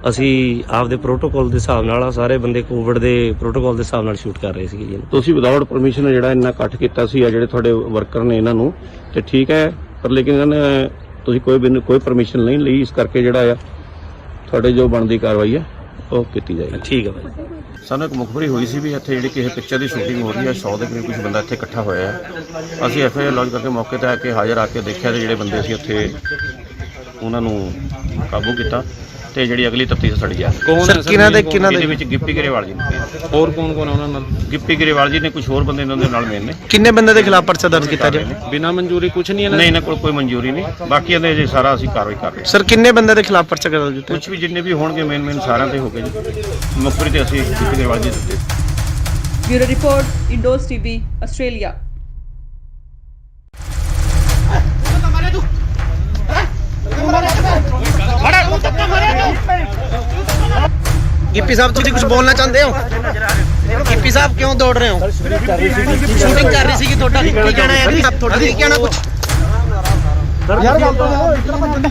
[SPEAKER 3] ਅਸੀਂ ਆਪਦੇ ਪ੍ਰੋਟੋਕਾਲ ਦੇ ਹਿਸਾਬ ਨਾਲ ਸਾਰੇ ਬੰਦੇ ਕੋਵਿਡ ਦੇ ਪ੍ਰੋਟੋਕਾਲ ਦੇ ਹਿਸਾਬ ਨਾਲ ਸ਼ੂਟ ਕਰ ਰਹੇ ਸੀਗੇ ਜੀ।
[SPEAKER 2] ਤੁਸੀਂ ਵਿਦਆਊਟ ਪਰਮਿਸ਼ਨ ਜਿਹੜਾ ਇੰਨਾ ਇਕੱਠ ਕੀਤਾ ਸੀ, ਜਿਹੜੇ ਤੁਹਾਡੇ ਵਰਕਰ ਨੇ ਇਹਨਾਂ ਨੂੰ, ਤੇ ਠੀਕ ਹੈ, ਪਰ ਲੇਕਿਨ ਇਹਨਾਂ ਨੇ ਤੁਸੀਂ ਕੋਈ ਪਰਮਿਸ਼ਨ ਨਹੀਂ ਲਈ, ਇਸ ਕਰਕੇ ਜਿਹੜਾ ਆ ਤੁਹਾਡੇ ਜੋ ਬਣਦੀ ਕਾਰਵਾਈ ਹੈ ਉਹ ਕੀਤੀ ਜਾਏਗੀ।
[SPEAKER 3] ਠੀਕ ਹੈ ਭਾਈ।
[SPEAKER 2] ਸਾਨੂੰ ਇੱਕ ਮੁਖਬਰੀ ਹੋਈ ਸੀ ਵੀ ਇੱਥੇ ਜਿਹੜੀ ਕਿਸੇ ਪਿਕਚਰ ਦੀ ਸ਼ੂਟਿੰਗ ਹੋ ਰਹੀ ਹੈ, 100 ਦੇ ਕਰੀਬ ਕੁਝ ਬੰਦਾ ਇੱਥੇ ਇਕੱਠਾ ਹੋਇਆ ਹੈ। ਅਸੀਂ FIR ਲੌਂਚ ਕਰਕੇ ਮੌਕੇ ਤੇ ਆ ਕੇ ਹਾਜ਼ਰ ਆ ਕੇ ਦੇਖਿਆ ਤੇ ਜਿਹੜੇ ਬੰਦੇ ਸੀ ਉੱਥੇ ਉਹਨਾਂ ਨੂੰ ਕਾਬੂ ਕੀਤਾ ਤੇ ਜਿਹੜੀ ਅਗਲੀ ਤਫਤੀਸ਼ ਸਾਡੀ ਜਾ ਰਹੀ ਹੈ।
[SPEAKER 6] ਕੌਣ ਹੈ
[SPEAKER 1] ਸਰ ਕਿਹਨਾਂ ਦੇ
[SPEAKER 2] ਇਹਦੇ ਵਿੱਚ ਗਿੱਪੀ ਗਰੇਵਾਲ ਜੀ ਨੇ।
[SPEAKER 6] ਹੋਰ ਕੌਣ ਕੌਣ ਹੈ ਉਹਨਾਂ ਨਾਲ?
[SPEAKER 2] ਗਿੱਪੀ ਗਰੇਵਾਲ ਜੀ ਨੇ, ਕੁਝ ਹੋਰ ਬੰਦੇ ਇਹਨਾਂ ਦੇ ਨਾਲ ਮੇਨ ਨੇ।
[SPEAKER 1] ਕਿੰਨੇ ਬੰਦੇ ਦੇ ਖਿਲਾਫ ਪਰਚਾ ਦਰਜ ਕੀਤਾ ਜੀ?
[SPEAKER 6] ਬਿਨਾਂ ਮਨਜ਼ੂਰੀ ਕੁਝ ਨਹੀਂ ਇਹਨਾਂ
[SPEAKER 2] ਨਹੀਂ, ਇਹਨਾਂ ਕੋਲ ਕੋਈ ਮਨਜ਼ੂਰੀ ਨਹੀਂ। ਬਾਕੀ ਇਹਦੇ ਜੇ ਸਾਰਾ ਅਸੀਂ ਕਾਰਵਾਈ ਕਰ ਰਹੇ ਹਾਂ।
[SPEAKER 1] ਸਰ ਕਿੰਨੇ ਬੰਦੇ ਦੇ ਖਿਲਾਫ ਪਰਚਾ ਦਰਜ ਕੀਤਾ?
[SPEAKER 2] ਕੁਝ ਵੀ ਜਿੰਨੇ ਵੀ ਹੋਣਗੇ ਮੇਨ ਸਾਰਿਆਂ ਤੇ ਹੋ ਗਏ ਜੀ। ਮੁਖਬਰੀ ਤੇ ਅਸੀਂ ਗਿੱਪੀ ਗਰੇਵਾਲ ਜੀ ਦਿੱਤੇ।
[SPEAKER 4] Bureau report Indos TV Australia.
[SPEAKER 1] Gippy sahib ਤੁਸੀਂ ਕੁਝ ਬੋਲਣਾ ਚਾਹੁੰਦੇ ਹੋ? ਗਿੱਪੀ ਸਾਹਿਬ ਕਿਉਂ ਦੌੜ ਰਹੇ ਹੋ? ਸ਼ੂਟਿੰਗ ਕਰ ਰਹੀ ਸੀਗੀ ਤੁਹਾਡਾ ਕੀ ਕਹਿਣਾ ਹੈ? ਤੁਹਾਡਾ ਕੀ ਕਹਿਣਾ ਕੁਝ?
[SPEAKER 5] ਯਾਰ ਗੱਲ ਤਾਂ ਇਤਨਾ ਭੱਜਣ ਦੀ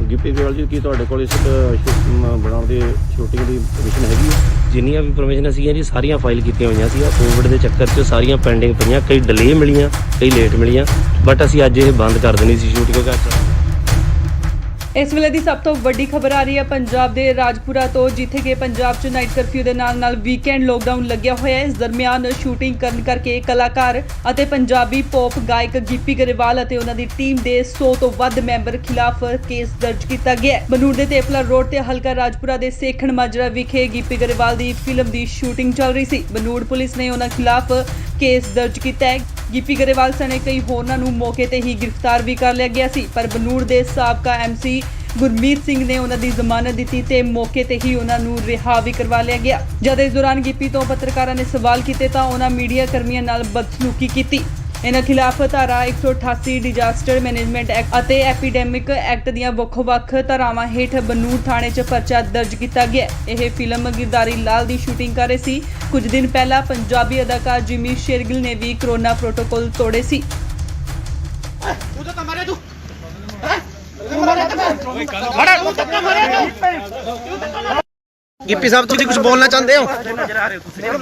[SPEAKER 2] ਗਿੱਪੀ ਗਰੇਵਾਲ ਜੀ, ਕੀ ਤੁਹਾਡੇ ਕੋਲ ਇਸ ਬਣਾਉਣ ਦੀ ਸ਼ੂਟਿੰਗ ਦੀ ਪਰਮਿਸ਼ਨ ਹੈਗੀ ਹੈ?
[SPEAKER 3] ਜਿੰਨੀਆਂ ਵੀ ਪਰਮਿਸ਼ਨ ਸੀਗੀਆਂ ਜੀ ਸਾਰੀਆਂ ਫਾਈਲ ਕੀਤੀਆਂ ਹੋਈਆਂ ਸੀ। ਕੋਵਿਡ ਦੇ ਚੱਕਰ 'ਚ ਸਾਰੀਆਂ ਪੈਂਡਿੰਗ ਪਈਆਂ, ਕਈ ਡਿਲੇ ਮਿਲੀਆਂ, ਕਈ ਲੇਟ ਮਿਲੀਆਂ, ਬਟ ਅਸੀਂ ਅੱਜ ਇਹ ਬੰਦ ਕਰ ਦੇਣੀ ਸੀ ਸ਼ੂਟ ਕਿਉਂਕਿ
[SPEAKER 4] ਇਸ ਵੇਲੇ ਦੀ ਸਭ ਤੋਂ ਵੱਡੀ ਖਬਰ ਆ ਰਹੀ ਹੈ ਪੰਜਾਬ ਦੇ ਰਾਜਪੁਰਾ ਤੋਂ, ਜਿੱਥੇ ਕਿ ਪੰਜਾਬ 'ਚ ਨਾਈਟ ਕਰਫਿਊ ਦੇ ਨਾਲ ਵੀਕਐਂਡ ਲੋਕਡਾਊਨ ਲੱਗਿਆ ਹੋਇਆ ਹੈ। ਇਸ ਦਰਮਿਆਨ ਸ਼ੂਟਿੰਗ ਕਰਨ ਕਰਕੇ ਕਲਾਕਾਰ ਅਤੇ ਪੰਜਾਬੀ ਪੌਪ ਗਾਇਕ ਗਿੱਪੀ ਗਰੇਵਾਲ ਅਤੇ ਉਹਨਾਂ ਦੀ ਟੀਮ ਦੇ 100 ਤੋਂ ਵੱਧ ਮੈਂਬਰ ਖਿਲਾਫ ਕੇਸ ਦਰਜ ਕੀਤਾ ਗਿਆ ਹੈ। ਬਨੂੜ ਦੇ ਤੇਪਲਾ ਰੋਡ ਤੇ ਹਲਕਾ ਰਾਜਪੁਰਾ ਦੇ ਸੇਖਣ ਮਾਜਰਾ ਵਿਖੇ ਗਿੱਪੀ ਗਰੇਵਾਲ ਦੀ ਫਿਲਮ ਦੀ ਸ਼ੂਟਿੰਗ ਚੱਲ ਰਹੀ ਸੀ। ਬਨੂੜ ਪੁਲਿਸ ਨੇ ਉਹਨਾਂ ਖਿਲਾਫ ਕੇਸ ਦਰਜ ਕੀਤਾ ਹੈ। ਗਿੱਪੀ ਗਰੇਵਾਲ ਸਣੇ ਕਈ ਹੋਰਨਾਂ ਨੂੰ ਮੌਕੇ ਤੇ ਹੀ ਗ੍ਰਿਫਤਾਰ ਵੀ ਕਰ ਲਿਆ ਗਿਆ ਸੀ, ਪਰ ਬਨੂੜ ਦੇ ਸਾਬਕਾ MC ਗੁਰਮੀਤ ਸਿੰਘ ਨੇ ਉਹਨਾਂ ਦੀ ਜ਼ਮਾਨਤ ਦਿੱਤੀ ਤੇ ਮੌਕੇ ਤੇ ਹੀ ਉਹਨਾਂ ਨੂੰ ਰਿਹਾ ਵੀ ਕਰਵਾ ਲਿਆ ਗਿਆ। ਜਦ ਇਸ ਦੌਰਾਨ ਗਿੱਪੀ ਤੋਂ ਪੱਤਰਕਾਰਾਂ ਨੇ ਸਵਾਲ ਕੀਤੇ ਤਾਂ ਉਹਨਾਂ ਮੀਡੀਆ ਕਰਮੀਆਂ ਨਾਲ ਬਦਸਲੂਕੀ ਕੀਤੀ। ਇਹਨਾਂ ਖਿਲਾਫ ਧਾਰਾ 188 ਡਿਜ਼ਾਸਟਰ ਮੈਨੇਜਮੈਂਟ ਐਕਟ ਅਤੇ ਐਪੀਡੈਮਿਕ ਐਕਟ ਦੀਆਂ ਵੱਖ-ਵੱਖ ਧਾਰਾਵਾਂ ਹੇਠ ਬਨੂੜ ਥਾਣੇ 'ਚ ਪਰਚਾ ਦਰਜ ਕੀਤਾ ਗਿਆ। ਇਹ ਫਿਲਮ ਗਿਰਦਾਰੀ ਲਾਲ ਦੀ ਸ਼ੂਟਿੰਗ ਕਰ ਰਹੇ ਸੀ। ਕੁਝ ਦਿਨ ਪਹਿਲਾਂ ਪੰਜਾਬੀ ਅਦਾਕਾਰ ਜਿਮੀ ਸ਼ੇਰਗਿਲ ਨੇ ਵੀ ਕੋਰੋਨਾ ਪ੍ਰੋਟੋਕਾਲ ਤੋੜੇ ਸੀ।
[SPEAKER 1] गिप्पी साहब तुम कुछ बोलना चाहते हो?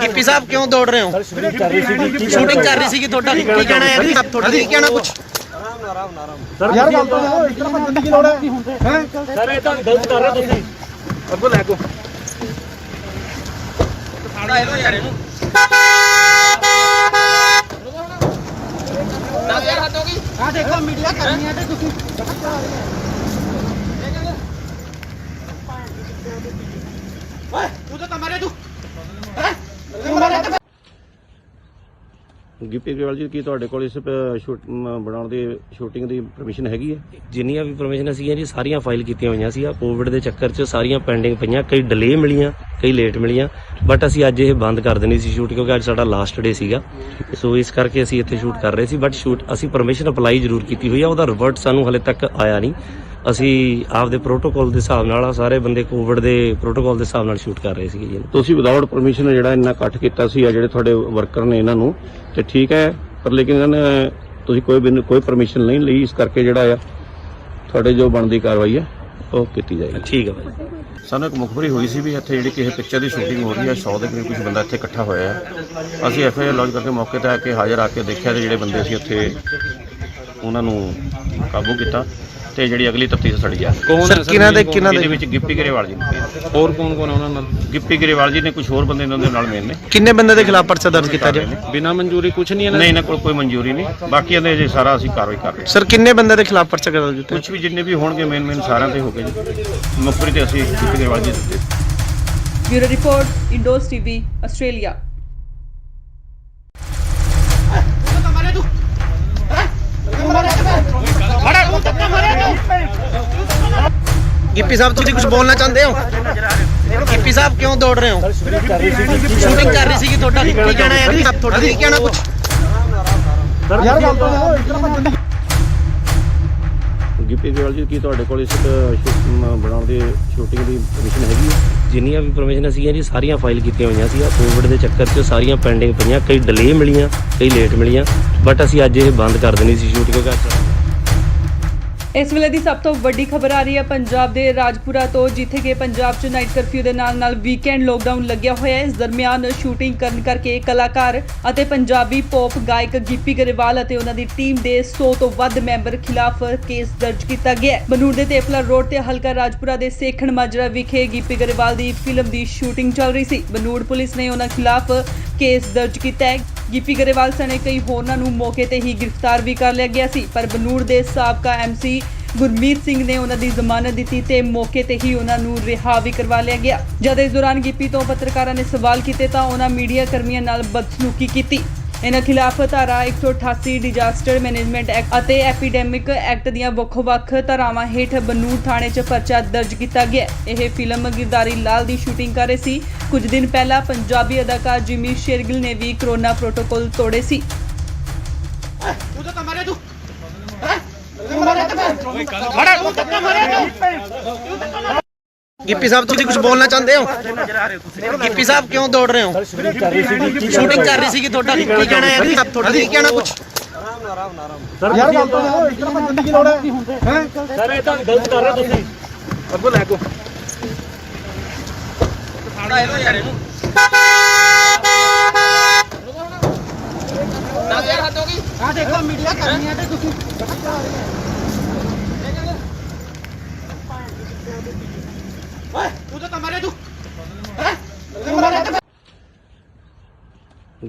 [SPEAKER 1] गिप्पी साहब क्यों दौड़ रहे हो? शूटिंग कर रही सी की थोड़ा की कहना है जी? आप थोड़ा की कहना कुछ
[SPEAKER 5] ਯਾਰ ਗੱਲ ਤਾਂ ਦੇਖੋ ਇਤਨਾ ਭੱਜਣ ਦੀ ਲੋੜ ਹੈ ਸਰ ਇਹ ਤਾਂ ਗਲਤ ਕਰ ਰਹੇ ਤੁਸੀਂ ਅੱਗੋਂ ਲੈ ਕੋ ਸਾੜਾ ਇਹੋ ਯਾਰ ਇਹਨੂੰ ਨਾ ਯਾਰ ਹੱਦ ਹੋ ਗਈ ਆ ਦੇਖੋ ਮੀਡੀਆ ਕਰਨੀ ਹੈ ਤੇ ਤੁਸੀਂ ਓਏ ਤੂੰ ਤਾਂ ਮਰੇ ਤੂੰ
[SPEAKER 2] ਗਿੱਪੀ ਗਰੇਵਾਲ ਜੀ ਕੀ ਤੁਹਾਡੇ ਕੋਲ ਇਸ ਬਣਾਉਣ ਦੀ ਸ਼ੂਟਿੰਗ ਦੀ ਪਰਮਿਸ਼ਨ ਹੈਗੀ ਹੈ?
[SPEAKER 3] ਜਿੰਨੀਆਂ ਵੀ ਪਰਮਿਸ਼ਨ ਸੀਗੀਆਂ ਜੀ ਸਾਰੀਆਂ ਫਾਈਲ ਕੀਤੀਆਂ ਹੋਈਆਂ ਸੀ। ਕੋਵਿਡ ਦੇ ਚੱਕਰ 'ਚ ਸਾਰੀਆਂ ਪੈਂਡਿੰਗ ਪਈਆਂ, ਕਈ ਡਿਲੇ ਮਿਲੀਆਂ, ਕਈ ਲੇਟ ਮਿਲੀਆਂ, ਬਟ ਅਸੀਂ ਅੱਜ ਇਹ ਬੰਦ ਕਰ ਦੇਣੀ ਸੀ ਸ਼ੂਟ ਕਿਉਂਕਿ ਅੱਜ ਸਾਡਾ ਲਾਸਟ ਡੇ ਸੀਗਾ। ਸੋ ਇਸ ਕਰਕੇ ਅਸੀਂ ਇੱਥੇ ਸ਼ੂਟ ਕਰ ਰਹੇ ਸੀ, ਬਟ ਸ਼ੂਟ ਅਸੀਂ ਪਰਮਿਸ਼ਨ ਅਪਲਾਈ ਜ਼ਰੂਰ ਕੀਤੀ ਹੋਈ ਆ, ਉਹਦਾ ਰਿਵਰਟ ਸਾਨੂੰ ਹਲੇ ਤੱਕ ਆਇਆ ਨਹੀਂ। ਅਸੀਂ ਆਪਦੇ ਪ੍ਰੋਟੋਕਾਲ ਦੇ ਹਿਸਾਬ ਨਾਲ ਸਾਰੇ ਬੰਦੇ ਕੋਵਿਡ ਦੇ ਪ੍ਰੋਟੋਕਾਲ ਦੇ ਹਿਸਾਬ ਨਾਲ ਸ਼ੂਟ ਕਰ ਰਹੇ ਸੀਗੇ ਜੀ।
[SPEAKER 2] ਤੁਸੀਂ ਵਿਦਆਊਟ ਪਰਮਿਸ਼ਨ ਜਿਹੜਾ ਇੰਨਾ ਇਕੱਠ ਕੀਤਾ ਸੀ ਆ ਜਿਹੜੇ ਤੁਹਾਡੇ ਵਰਕਰ ਨੇ ਇਹਨਾਂ ਨੂੰ ਤੇ ਠੀਕ ਹੈ, ਪਰ ਲੇਕਿਨ ਇਹਨਾਂ ਨੇ ਤੁਸੀਂ ਕੋਈ ਪਰਮਿਸ਼ਨ ਨਹੀਂ ਲਈ, ਇਸ ਕਰਕੇ ਜਿਹੜਾ ਆ ਤੁਹਾਡੇ ਜੋ ਬਣਦੀ ਕਾਰਵਾਈ ਹੈ ਉਹ ਕੀਤੀ ਜਾਏਗੀ।
[SPEAKER 3] ਠੀਕ ਹੈ ਭਾਈ।
[SPEAKER 2] ਸਾਨੂੰ ਇੱਕ ਮੁਖਬਰੀ ਹੋਈ ਸੀ ਵੀ ਇੱਥੇ ਜਿਹੜੀ ਕਿਸੇ ਪਿਕਚਰ ਦੀ ਸ਼ੂਟਿੰਗ ਹੋ ਰਹੀ ਹੈ, 100 ਦੇ ਕਰੀਬ ਕੁਝ ਬੰਦਾ ਇੱਥੇ ਇਕੱਠਾ ਹੋਇਆ ਹੈ। ਅਸੀਂ ਐਫਆਈਆਰ ਲੌਂਚ ਕਰਕੇ ਮੌਕੇ ਤੇ ਆ ਕੇ ਹਾਜ਼ਰ ਆ ਕੇ ਦੇਖਿਆ ਤੇ ਜਿਹੜੇ ਬੰਦੇ ਸੀ ਉੱਥੇ ਉਹਨਾਂ ਨੂੰ ਕਾਬੂ ਕੀਤਾ ਤੇ ਜਿਹੜੀ ਅਗਲੀ ਤਫਤੀਸ਼ ਸੜੀ ਆ।
[SPEAKER 6] ਕੌਣ ਹੈ ਸਰ?
[SPEAKER 2] ਇਹਦੇ ਵਿੱਚ ਗਿੱਪੀ ਗਰੇਵਾਲ ਜੀ ਨੇ,
[SPEAKER 6] ਹੋਰ ਕੌਣ ਕੌਣ ਹੈ ਉਹਨਾਂ ਨਾਲ?
[SPEAKER 2] ਗਿੱਪੀ ਗਰੇਵਾਲ ਜੀ ਨੇ, ਕੁਝ ਹੋਰ ਬੰਦੇ ਇਹਨਾਂ ਦੇ ਨਾਲ ਮੇਨ ਨੇ।
[SPEAKER 1] किन्ने बंदे के खिलाफ पर्चा दर्ज किया जाए?
[SPEAKER 6] ਬਿਨਾਂ ਮਨਜ਼ੂਰੀ ਕੁਝ ਨਹੀਂ ਹੈ
[SPEAKER 2] ਨਹੀਂ ਇਹਨਾਂ ਕੋਲ ਕੋਈ ਮਨਜ਼ੂਰੀ ਨਹੀਂ, ਬਾਕੀ ਇਹਦੇ ਜੇ ਸਾਰਾ ਅਸੀਂ ਕਾਰਵਾਈ ਕਰ ਰਹੇ ਹਾਂ।
[SPEAKER 1] सर किन्ने बंदे के खिलाफ पर्चा दर्ज किया?
[SPEAKER 2] ਕੁਝ ਵੀ ਜਿੰਨੇ ਵੀ ਹੋਣਗੇ ਮੇਨ ਸਾਰਿਆਂ ਤੇ ਹੋ ਗਏ ਜੀ। ਮੁਖਬਰੀ ਤੇ ਅਸੀਂ ਗਿੱਪੀ ਗਰੇਵਾਲ ਜੀ ਦਿੱਤੇ।
[SPEAKER 4] Bureau report, Indos TV, Australia.
[SPEAKER 1] Gippy sahab तुम कुछ बोलना चाहते हो? गिप्पी साहब क्यों दौड़ रहे हो? शूटिंग कर रही सी की थोड़ा की कहना है जी? आप थोड़ा की कहना कुछ
[SPEAKER 5] ਯਾਰ ਗੱਲ ਤਾਂ ਦੇਖੋ ਇਤਨਾ ਭੱਜਣ ਦੀ
[SPEAKER 2] ਗਿੱਪੀ ਗਰੇਵਾਲ ਜੀ ਕੀ ਤੁਹਾਡੇ ਕੋਲ ਇਸ ਬਣਾਉਣ ਦੀ ਸ਼ੂਟਿੰਗ ਦੀ ਪਰਮਿਸ਼ਨ ਹੈਗੀ ਹੈ?
[SPEAKER 3] ਜਿੰਨੀਆਂ ਵੀ ਪਰਮਿਸ਼ਨ ਸੀਗੀਆਂ ਜੀ ਸਾਰੀਆਂ ਫਾਈਲ ਕੀਤੀਆਂ ਹੋਈਆਂ ਸੀ। ਕੋਵਿਡ ਦੇ ਚੱਕਰ 'ਚ ਸਾਰੀਆਂ ਪੈਂਡਿੰਗ ਪਈਆਂ, ਕਈ ਡਿਲੇ ਮਿਲੀਆਂ, ਕਈ ਲੇਟ ਮਿਲੀਆਂ, ਬਟ ਅਸੀਂ ਅੱਜ ਇਹ ਬੰਦ ਕਰ ਦੇਣੀ ਸੀ ਸ਼ੂਟ ਕਿਉਂਕਿ ਅੱਜ
[SPEAKER 4] ਇਸ ਵੇਲੇ ਦੀ ਸਭ ਤੋਂ ਵੱਡੀ ਖਬਰ ਆ ਰਹੀ ਹੈ ਪੰਜਾਬ ਦੇ ਰਾਜਪੁਰਾ ਤੋਂ, ਜਿੱਥੇ ਕਿ ਪੰਜਾਬ 'ਚ ਨਾਈਟ ਕਰਫਿਊ ਦੇ ਨਾਲ ਵੀਕਐਂਡ ਲੋਕਡਾਊਨ ਲੱਗਿਆ ਹੋਇਆ ਹੈ। ਇਸ ਦਰਮਿਆਨ ਸ਼ੂਟਿੰਗ ਕਰਨ ਕਰਕੇ ਕਲਾਕਾਰ ਅਤੇ ਪੰਜਾਬੀ ਪੌਪ ਗਾਇਕ ਗਿੱਪੀ ਗਰੇਵਾਲ ਅਤੇ ਉਹਨਾਂ ਦੀ ਟੀਮ ਦੇ 100 ਤੋਂ ਵੱਧ ਮੈਂਬਰ ਖਿਲਾਫ ਕੇਸ ਦਰਜ ਕੀਤਾ ਗਿਆ ਹੈ। ਬਨੂੜ ਦੇ ਤੇਫਲਾ ਰੋਡ ਤੇ ਹਲਕਾ ਰਾਜਪੁਰਾ ਦੇ ਸੇਖਣ ਮਾਜਰਾ ਵਿਖੇ ਗਿੱਪੀ ਗਰੇਵਾਲ ਦੀ ਫਿਲਮ ਦੀ ਸ਼ੂਟਿੰਗ ਚੱਲ ਰਹੀ ਸੀ। ਬਨੂੜ ਪੁਲਿਸ ਨੇ ਉਹਨਾਂ ਖਿਲਾਫ ਕੇਸ ਦਰਜ ਕੀਤਾ ਹੈ। ਗਿੱਪੀ ਗਰੇਵਾਲ ਸਣੇ ਕਈ ਹੋਰਨਾਂ ਨੂੰ ਮੌਕੇ ਤੇ ਹੀ ਗ੍ਰਿਫਤਾਰ ਵੀ ਕਰ ਲਿਆ ਗਿਆ ਸੀ, ਪਰ ਬਨੂੜ ਦੇ ਸਾਬਕਾ ਐਮਸੀ ਗੁਰਮੀਤ ਸਿੰਘ ਨੇ ਉਹਨਾਂ ਦੀ ਜ਼ਮਾਨਤ ਦਿੱਤੀ ਤੇ ਮੌਕੇ ਤੇ ਹੀ ਉਹਨਾਂ ਨੂੰ ਰਿਹਾ ਵੀ ਕਰਵਾ ਲਿਆ ਗਿਆ। ਜਦ ਇਸ ਦੌਰਾਨ ਗਿੱਪੀ ਤੋਂ ਪੱਤਰਕਾਰਾਂ ਨੇ ਸਵਾਲ ਕੀਤੇ ਤਾਂ ਉਹਨਾਂ ਮੀਡੀਆ ਕਰਮੀਆਂ ਨਾਲ ਬਦਸਲੂਕੀ ਕੀਤੀ। ਇਹਨਾਂ ਖਿਲਾਫ ਧਾਰਾ 188 ਡਿਜ਼ਾਸਟਰ ਮੈਨੇਜਮੈਂਟ ਐਕਟ ਅਤੇ ਐਪੀਡੈਮਿਕ ਐਕਟ ਦੀਆਂ ਵੱਖ-ਵੱਖ ਧਾਰਾਵਾਂ ਹੇਠ ਬਨੂੜ ਥਾਣੇ 'ਚ ਪਰਚਾ ਦਰਜ ਕੀਤਾ ਗਿਆ। ਇਹ ਫਿਲਮ ਗਿਰਦਾਰੀ ਲਾਲ ਦੀ ਸ਼ੂਟਿੰਗ ਕਰ ਰਹੇ ਸੀ। ਕੁਝ ਦਿਨ ਪਹਿਲਾਂ ਪੰਜਾਬੀ ਅਦਾਕਾਰ ਜਿਮੀ ਸ਼ੇਰਗਿਲ ਨੇ ਵੀ ਕੋਰੋਨਾ ਪ੍ਰੋਟੋਕਾਲ ਤੋੜੇ ਸੀ।
[SPEAKER 1] गिप्पी साहब तुम कुछ बोलना चाहते हो? गिप्पी साहब क्यों दौड़ रहे हो? शूटिंग कर रही सी की थोड़ा की कहना है जी? आप थोड़ा की कहना कुछ
[SPEAKER 5] ਯਾਰ ਗੱਲ ਤਾਂ ਦੇਖੋ ਇਤਨਾ ਭੱਜਣ ਦੀ ਲੋੜ ਹੈ ਸਰ ਇਹ ਤਾਂ ਗਲਤ ਕਰ ਰਹੇ ਤੁਸੀਂ ਅੱਗੋਂ ਲੈ ਕੋ ਸਾੜਾ ਇਹੋ ਯਾਰ ਇਹਨੂੰ ਨਾ ਯਾਰ ਹੱਦ ਹੋ ਗਈ ਆ ਦੇਖੋ ਮੀਡੀਆ ਕਰਨੀ ਹੈ ਤੇ ਤੁਸੀਂ ਓਏ ਤੂੰ ਤਾਂ ਮਰੇ ਤੂੰ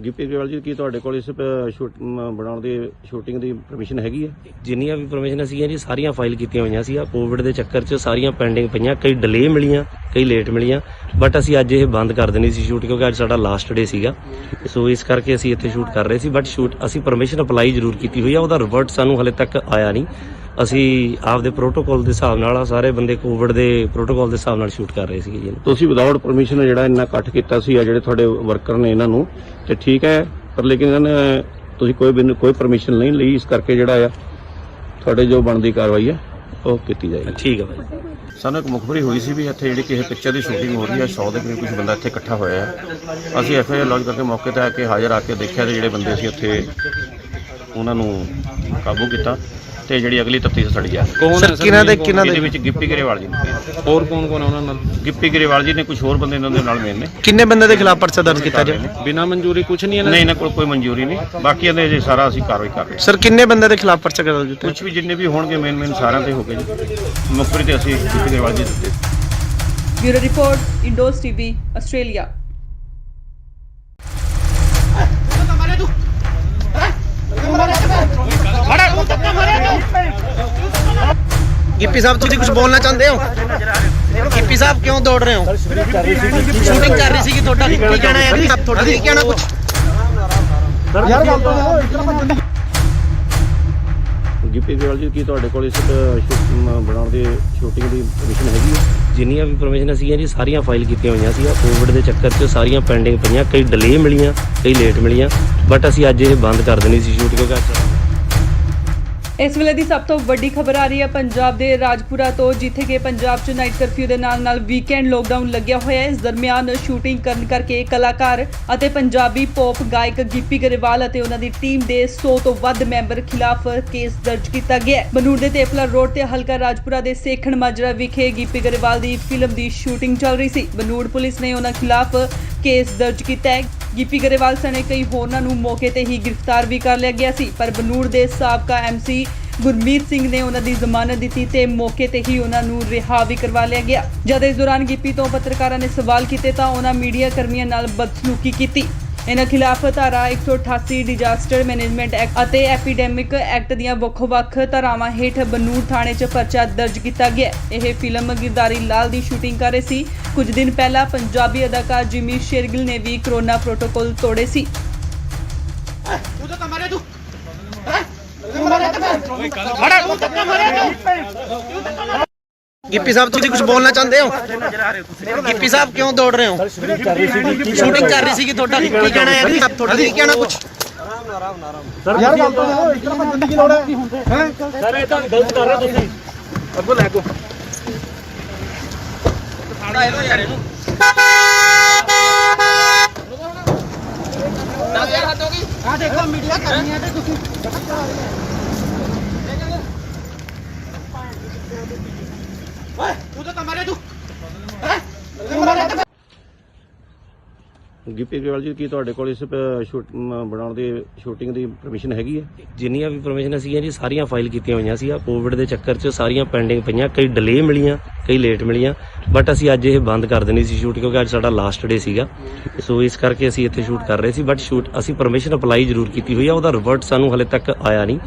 [SPEAKER 2] ਗਿੱਪੀ ਗਰੇਵਾਲ ਜੀ ਕੀ ਤੁਹਾਡੇ ਕੋਲ ਇਸ ਬਣਾਉਣ ਦੀ ਸ਼ੂਟਿੰਗ ਦੀ ਪਰਮਿਸ਼ਨ ਹੈਗੀ ਹੈ?
[SPEAKER 3] ਜਿੰਨੀਆਂ ਵੀ ਪਰਮਿਸ਼ਨ ਸੀਗੀਆਂ ਜੀ ਸਾਰੀਆਂ ਫਾਈਲ ਕੀਤੀਆਂ ਹੋਈਆਂ ਸੀ। ਕੋਵਿਡ ਦੇ ਚੱਕਰ 'ਚ ਸਾਰੀਆਂ ਪੈਂਡਿੰਗ ਪਈਆਂ, ਕਈ ਡਿਲੇ ਮਿਲੀਆਂ, ਕਈ ਲੇਟ ਮਿਲੀਆਂ, ਬਟ ਅਸੀਂ ਅੱਜ ਇਹ ਬੰਦ ਕਰ ਦੇਣੀ ਸੀ ਸ਼ੂਟ ਕਿਉਂਕਿ ਅੱਜ ਸਾਡਾ ਲਾਸਟ ਡੇ ਸੀਗਾ। ਸੋ ਇਸ ਕਰਕੇ ਅਸੀਂ ਇੱਥੇ ਸ਼ੂਟ ਕਰ ਰਹੇ ਸੀ, ਬਟ ਸ਼ੂਟ ਅਸੀਂ ਪਰਮਿਸ਼ਨ ਅਪਲਾਈ ਜ਼ਰੂਰ ਕੀਤੀ ਹੋਈ ਆ, ਉਹਦਾ ਰਿਵਰਟ ਸਾਨੂੰ ਹਲੇ ਤੱਕ ਆਇਆ ਨਹੀਂ। ਅਸੀਂ ਆਪਦੇ ਪ੍ਰੋਟੋਕਾਲ ਦੇ ਹਿਸਾਬ ਨਾਲ ਸਾਰੇ ਬੰਦੇ ਕੋਵਿਡ ਦੇ ਪ੍ਰੋਟੋਕਾਲ ਦੇ ਹਿਸਾਬ ਨਾਲ ਸ਼ੂਟ ਕਰ ਰਹੇ ਸੀਗੇ ਜੀ।
[SPEAKER 2] ਤੁਸੀਂ ਵਿਦਆਊਟ ਪਰਮਿਸ਼ਨ ਜਿਹੜਾ ਇੰਨਾ ਇਕੱਠ ਕੀਤਾ ਸੀ ਆ ਜਿਹੜੇ ਤੁਹਾਡੇ ਵਰਕਰ ਨੇ ਇਹਨਾਂ ਨੂੰ ਤੇ ਠੀਕ ਹੈ, ਪਰ ਲੇਕਿਨ ਇਹਨਾਂ ਨੇ ਤੁਸੀਂ ਕੋਈ ਪਰਮਿਸ਼ਨ ਨਹੀਂ ਲਈ, ਇਸ ਕਰਕੇ ਜਿਹੜਾ ਆ ਤੁਹਾਡੇ ਜੋ ਬਣਦੀ ਕਾਰਵਾਈ ਹੈ ਉਹ ਕੀਤੀ ਜਾਏਗੀ।
[SPEAKER 3] ਠੀਕ ਹੈ ਭਾਈ।
[SPEAKER 2] ਸਾਨੂੰ ਇੱਕ ਮੁਖਬਰੀ ਹੋਈ ਸੀ ਵੀ ਇੱਥੇ ਜਿਹੜੀ ਕਿਸੇ ਪਿਕਚਰ ਦੀ ਸ਼ੂਟਿੰਗ ਹੋ ਰਹੀ ਹੈ, 100 ਦੇ ਕਰੀਬ ਕੁਝ ਬੰਦਾ ਇੱਥੇ ਇਕੱਠਾ ਹੋਇਆ ਹੈ। ਅਸੀਂ ਐਫਆਈਆਰ ਲੌਂਚ ਕਰਕੇ ਮੌਕੇ ਤੇ ਆ ਕੇ ਹਾਜ਼ਰ ਆ ਕੇ ਦੇਖਿਆ ਤੇ ਜਿਹੜੇ ਬੰਦੇ ਸੀ ਉੱਥੇ ਉਹਨਾਂ ਨੂੰ ਕਾਬੂ ਕੀਤਾ ਤੇ ਜਿਹੜੀ ਅਗਲੀ ਤਫਤੀਸ਼ ਸੜੀ ਆ।
[SPEAKER 6] ਕੌਣ ਹੈ
[SPEAKER 1] ਕਿਹਨਾਂ ਦੇ
[SPEAKER 2] ਇਹਦੇ ਵਿੱਚ ਗਿੱਪੀ ਗਰੇਵਾਲ ਜੀ ਨੇ,
[SPEAKER 6] ਹੋਰ ਕੌਣ ਕੌਣ ਹੈ ਉਹਨਾਂ ਨਾਲ?
[SPEAKER 2] ਗਿੱਪੀ ਗਰੇਵਾਲ ਜੀ ਨੇ, ਕੁਝ ਹੋਰ ਬੰਦੇ ਇਹਨਾਂ ਦੇ ਨਾਲ ਮੇਨ ਨੇ।
[SPEAKER 1] ਕਿੰਨੇ ਬੰਦੇ ਦੇ ਖਿਲਾਫ ਪਰਚਾ ਦਰਜ ਕੀਤਾ ਜੀ?
[SPEAKER 6] ਬਿਨਾਂ ਮਨਜ਼ੂਰੀ ਕੁਝ ਨਹੀਂ
[SPEAKER 2] ਨਹੀਂ, ਇਹਨਾਂ ਕੋਲ ਕੋਈ ਮਨਜ਼ੂਰੀ ਨਹੀਂ, ਬਾਕੀ ਇਹਦੇ ਜੇ ਸਾਰਾ ਅਸੀਂ ਕਾਰਵਾਈ ਕਰ ਰਹੇ ਹਾਂ।
[SPEAKER 1] ਸਰ ਕਿੰਨੇ ਬੰਦੇ ਦੇ ਖਿਲਾਫ ਪਰਚਾ ਦਰਜ ਕੀਤਾ?
[SPEAKER 2] ਕੁਝ ਵੀ ਜਿੰਨੇ ਵੀ ਹੋਣਗੇ ਮੇਨ ਸਾਰਿਆਂ ਤੇ ਹੋ ਗਏ ਜੀ। ਮੁਖਬਰੀ ਤੇ ਅਸੀਂ ਗਿੱਪੀ ਗਰੇਵਾਲ ਜੀ ਦਿੱਤੇ।
[SPEAKER 4] Bureau report, Indos TV, Australia.
[SPEAKER 1] Gippy sahib ਤੁਸੀਂ ਕੁਝ ਬੋਲਣਾ ਚਾਹੁੰਦੇ ਹੋ? ਗਿੱਪੀ ਸਾਹਿਬ ਕਿਉਂ ਦੌੜ ਰਹੇ ਹੋ? ਸ਼ੂਟਿੰਗ ਕਰ ਰਹੀ ਸੀ ਤੁਹਾਡਾ ਕੀ ਕਹਿਣਾ ਹੈ? ਤੁਹਾਡਾ ਕੀ ਕਹਿਣਾ ਕੁਝ?
[SPEAKER 5] ਯਾਰ ਗੱਲ ਤਾਂ
[SPEAKER 2] ਗਿੱਪੀ ਗਰੇਵਾਲ ਜੀ, ਕੀ ਤੁਹਾਡੇ ਕੋਲ ਇਸ ਬਣਾਉਣ ਦੀ ਸ਼ੂਟਿੰਗ ਦੀ ਪਰਮਿਸ਼ਨ ਹੈਗੀ ਹੈ?
[SPEAKER 3] ਜਿੰਨੀਆਂ ਵੀ ਪਰਮਿਸ਼ਨ ਸੀਗੀਆਂ ਜੀ ਸਾਰੀਆਂ ਫਾਈਲ ਕੀਤੀਆਂ ਹੋਈਆਂ ਸੀ। ਕੋਵਿਡ ਦੇ ਚੱਕਰ 'ਚ ਸਾਰੀਆਂ ਪੈਂਡਿੰਗ ਪਈਆਂ, ਕਈ ਡਿਲੇ ਮਿਲੀਆਂ, ਕਈ ਲੇਟ ਮਿਲੀਆਂ, ਬਟ ਅਸੀਂ ਅੱਜ ਇਹ ਬੰਦ ਕਰ ਦੇਣੀ ਸੀ ਸ਼ੂਟ ਕਿਉਂਕਿ
[SPEAKER 4] ਇਸ ਵੇਲੇ ਦੀ ਸਭ ਤੋਂ ਵੱਡੀ ਖਬਰ ਆ ਰਹੀ ਹੈ ਪੰਜਾਬ ਦੇ ਰਾਜਪੁਰਾ ਤੋਂ, ਜਿੱਥੇ ਕਿ ਪੰਜਾਬ 'ਚ ਨਾਈਟ ਕਰਫਿਊ ਦੇ ਨਾਲ ਵੀਕਐਂਡ ਲੋਕਡਾਊਨ ਲੱਗਿਆ ਹੋਇਆ ਹੈ। ਇਸ ਦਰਮਿਆਨ ਸ਼ੂਟਿੰਗ ਕਰਨ ਕਰਕੇ ਕਲਾਕਾਰ ਅਤੇ ਪੰਜਾਬੀ ਪੌਪ ਗਾਇਕ ਗਿੱਪੀ ਗਰੇਵਾਲ ਅਤੇ ਉਹਨਾਂ ਦੀ ਟੀਮ ਦੇ 100 ਤੋਂ ਵੱਧ ਮੈਂਬਰ ਖਿਲਾਫ ਕੇਸ ਦਰਜ ਕੀਤਾ ਗਿਆ ਹੈ। ਬਨੂੜ ਦੇ ਤੇਪਲਾ ਰੋਡ ਤੇ ਹਲਕਾ ਰਾਜਪੁਰਾ ਦੇ ਸੇਖਣ ਮਾਜਰਾ ਵਿਖੇ ਗਿੱਪੀ ਗਰੇਵਾਲ ਦੀ ਫਿਲਮ ਦੀ ਸ਼ੂਟਿੰਗ ਚੱਲ ਰਹੀ ਸੀ। ਬਨੂੜ ਪੁਲਿਸ ਨੇ ਉਹਨਾਂ ਖਿਲਾਫ ਕੇਸ ਦਰਜ ਕੀਤਾ ਹੈ। ਗਿੱਪੀ ਗਰੇਵਾਲ ਸਣੇ ਕਈ ਹੋਰਨਾਂ ਨੂੰ ਮੌਕੇ ਤੇ ਹੀ ਗ੍ਰਿਫਤਾਰ ਵੀ ਕਰ ਲਿਆ ਗਿਆ ਸੀ, ਪਰ ਬਨੂੜ ਦੇ ਸਾਬਕਾ ਐਮਸੀ ਗੁਰਮੀਤ ਸਿੰਘ ਨੇ ਉਹਨਾਂ ਦੀ ਜ਼ਮਾਨਤ ਦਿੱਤੀ ਤੇ ਮੌਕੇ ਤੇ ਹੀ ਉਹਨਾਂ ਨੂੰ ਰਿਹਾ ਵੀ ਕਰਵਾ ਲਿਆ ਗਿਆ। ਜਦ ਇਸ ਦੌਰਾਨ ਗਿੱਪੀ ਤੋਂ ਪੱਤਰਕਾਰਾਂ ਨੇ ਸਵਾਲ ਕੀਤੇ ਤਾਂ ਉਹਨਾਂ ਮੀਡੀਆ ਕਰਮੀਆਂ ਨਾਲ ਬਦਸਲੂਕੀ ਕੀਤੀ। ਇਹਨਾਂ ਖਿਲਾਫ ਧਾਰਾ 188 ਡਿਜ਼ਾਸਟਰ ਮੈਨੇਜਮੈਂਟ ਐਕਟ ਅਤੇ ਐਪੀਡੈਮਿਕ ਐਕਟ ਦੀਆਂ ਵੱਖ-ਵੱਖ ਧਾਰਾਵਾਂ ਹੇਠ ਬਨੂੜ ਥਾਣੇ 'ਚ ਪਰਚਾ ਦਰਜ ਕੀਤਾ ਗਿਆ। ਇਹ ਫਿਲਮ ਗਿਰਦਾਰੀ ਲਾਲ ਦੀ ਸ਼ੂਟਿੰਗ ਕਰ ਰਹੇ ਸੀ। ਕੁਝ ਦਿਨ ਪਹਿਲਾਂ ਪੰਜਾਬੀ ਅਦਾਕਾਰ ਜਿਮੀ ਸ਼ੇਰਗਿਲ ਨੇ ਵੀ ਕਰੋਨਾ ਪ੍ਰੋਟੋਕਾਲ ਤੋੜੇ ਸੀ।
[SPEAKER 1] ਗਿੱਪੀ ਸਾਹਿਬ ਤੁਸੀਂ ਕੁਝ ਬੋਲਣਾ ਚਾਹੁੰਦੇ ਹੋ? ਗਿੱਪੀ ਸਾਹਿਬ ਕਿਉਂ ਦੌੜ ਰਹੇ ਹੋ? ਸ਼ੂਟਿੰਗ ਕਰ ਰਹੀ ਸੀ ਤੁਹਾਡਾ ਕੀ ਕਹਿਣਾ ਹੈ? ਤੁਹਾਡਾ ਕੀ ਕਹਿਣਾ ਕੁਝ?
[SPEAKER 5] ਯਾਰ ਗੱਲ ਤਾਂ ਇਤਨਾ ਭੱਜਣ ਦੀ ਲੋੜ ਹੈ? ਸਰ ਇਹ ਤਾਂ ਗਲਤ ਕਰ ਰਹੇ ਹੋ ਤੁਸੀਂ। ਅੱਗੋਂ ਲੈ ਕੋ ਆ ਦੇਖੋ ਮੀਡੀਆ ਕਰਨੀ ਹੈ ਤੇ ਤੁਸੀਂ ਓਏ ਤੂੰ ਤਾਂ ਮਾਰੇ ਤੂੰ
[SPEAKER 2] ਗਿੱਪੀ ਗਰੇਵਾਲ ਜੀ, ਕੀ ਤੁਹਾਡੇ ਕੋਲ ਇਸ ਬਣਾਉਣ ਦੀ ਸ਼ੂਟਿੰਗ ਦੀ ਪਰਮਿਸ਼ਨ ਹੈਗੀ ਹੈ?
[SPEAKER 3] ਜਿੰਨੀਆਂ ਵੀ ਪਰਮਿਸ਼ਨ ਸੀਗੀਆਂ ਜੀ ਸਾਰੀਆਂ ਫਾਈਲ ਕੀਤੀਆਂ ਹੋਈਆਂ ਸੀ। ਕੋਵਿਡ ਦੇ ਚੱਕਰ 'ਚ ਸਾਰੀਆਂ ਪੈਂਡਿੰਗ ਪਈਆਂ, ਕਈ ਡਿਲੇ ਮਿਲੀਆਂ, ਕਈ ਲੇਟ ਮਿਲੀਆਂ, ਬਟ ਅਸੀਂ ਅੱਜ ਇਹ ਬੰਦ ਕਰ ਦੇਣੀ ਸੀ ਸ਼ੂਟ ਕਿਉਂਕਿ ਅੱਜ ਸਾਡਾ ਲਾਸਟ ਡੇ ਸੀਗਾ। ਸੋ ਇਸ ਕਰਕੇ ਅਸੀਂ ਇੱਥੇ ਸ਼ੂਟ ਕਰ ਰਹੇ ਸੀ, ਬਟ ਸ਼ੂਟ ਅਸੀਂ ਪਰਮਿਸ਼ਨ ਅਪਲਾਈ ਜ਼ਰੂਰ ਕੀਤੀ ਹੋਈ ਆ, ਉਹਦਾ ਰਿਵਰਟ ਸਾਨੂੰ ਹਲੇ ਤੱਕ ਆਇਆ ਨਹੀਂ।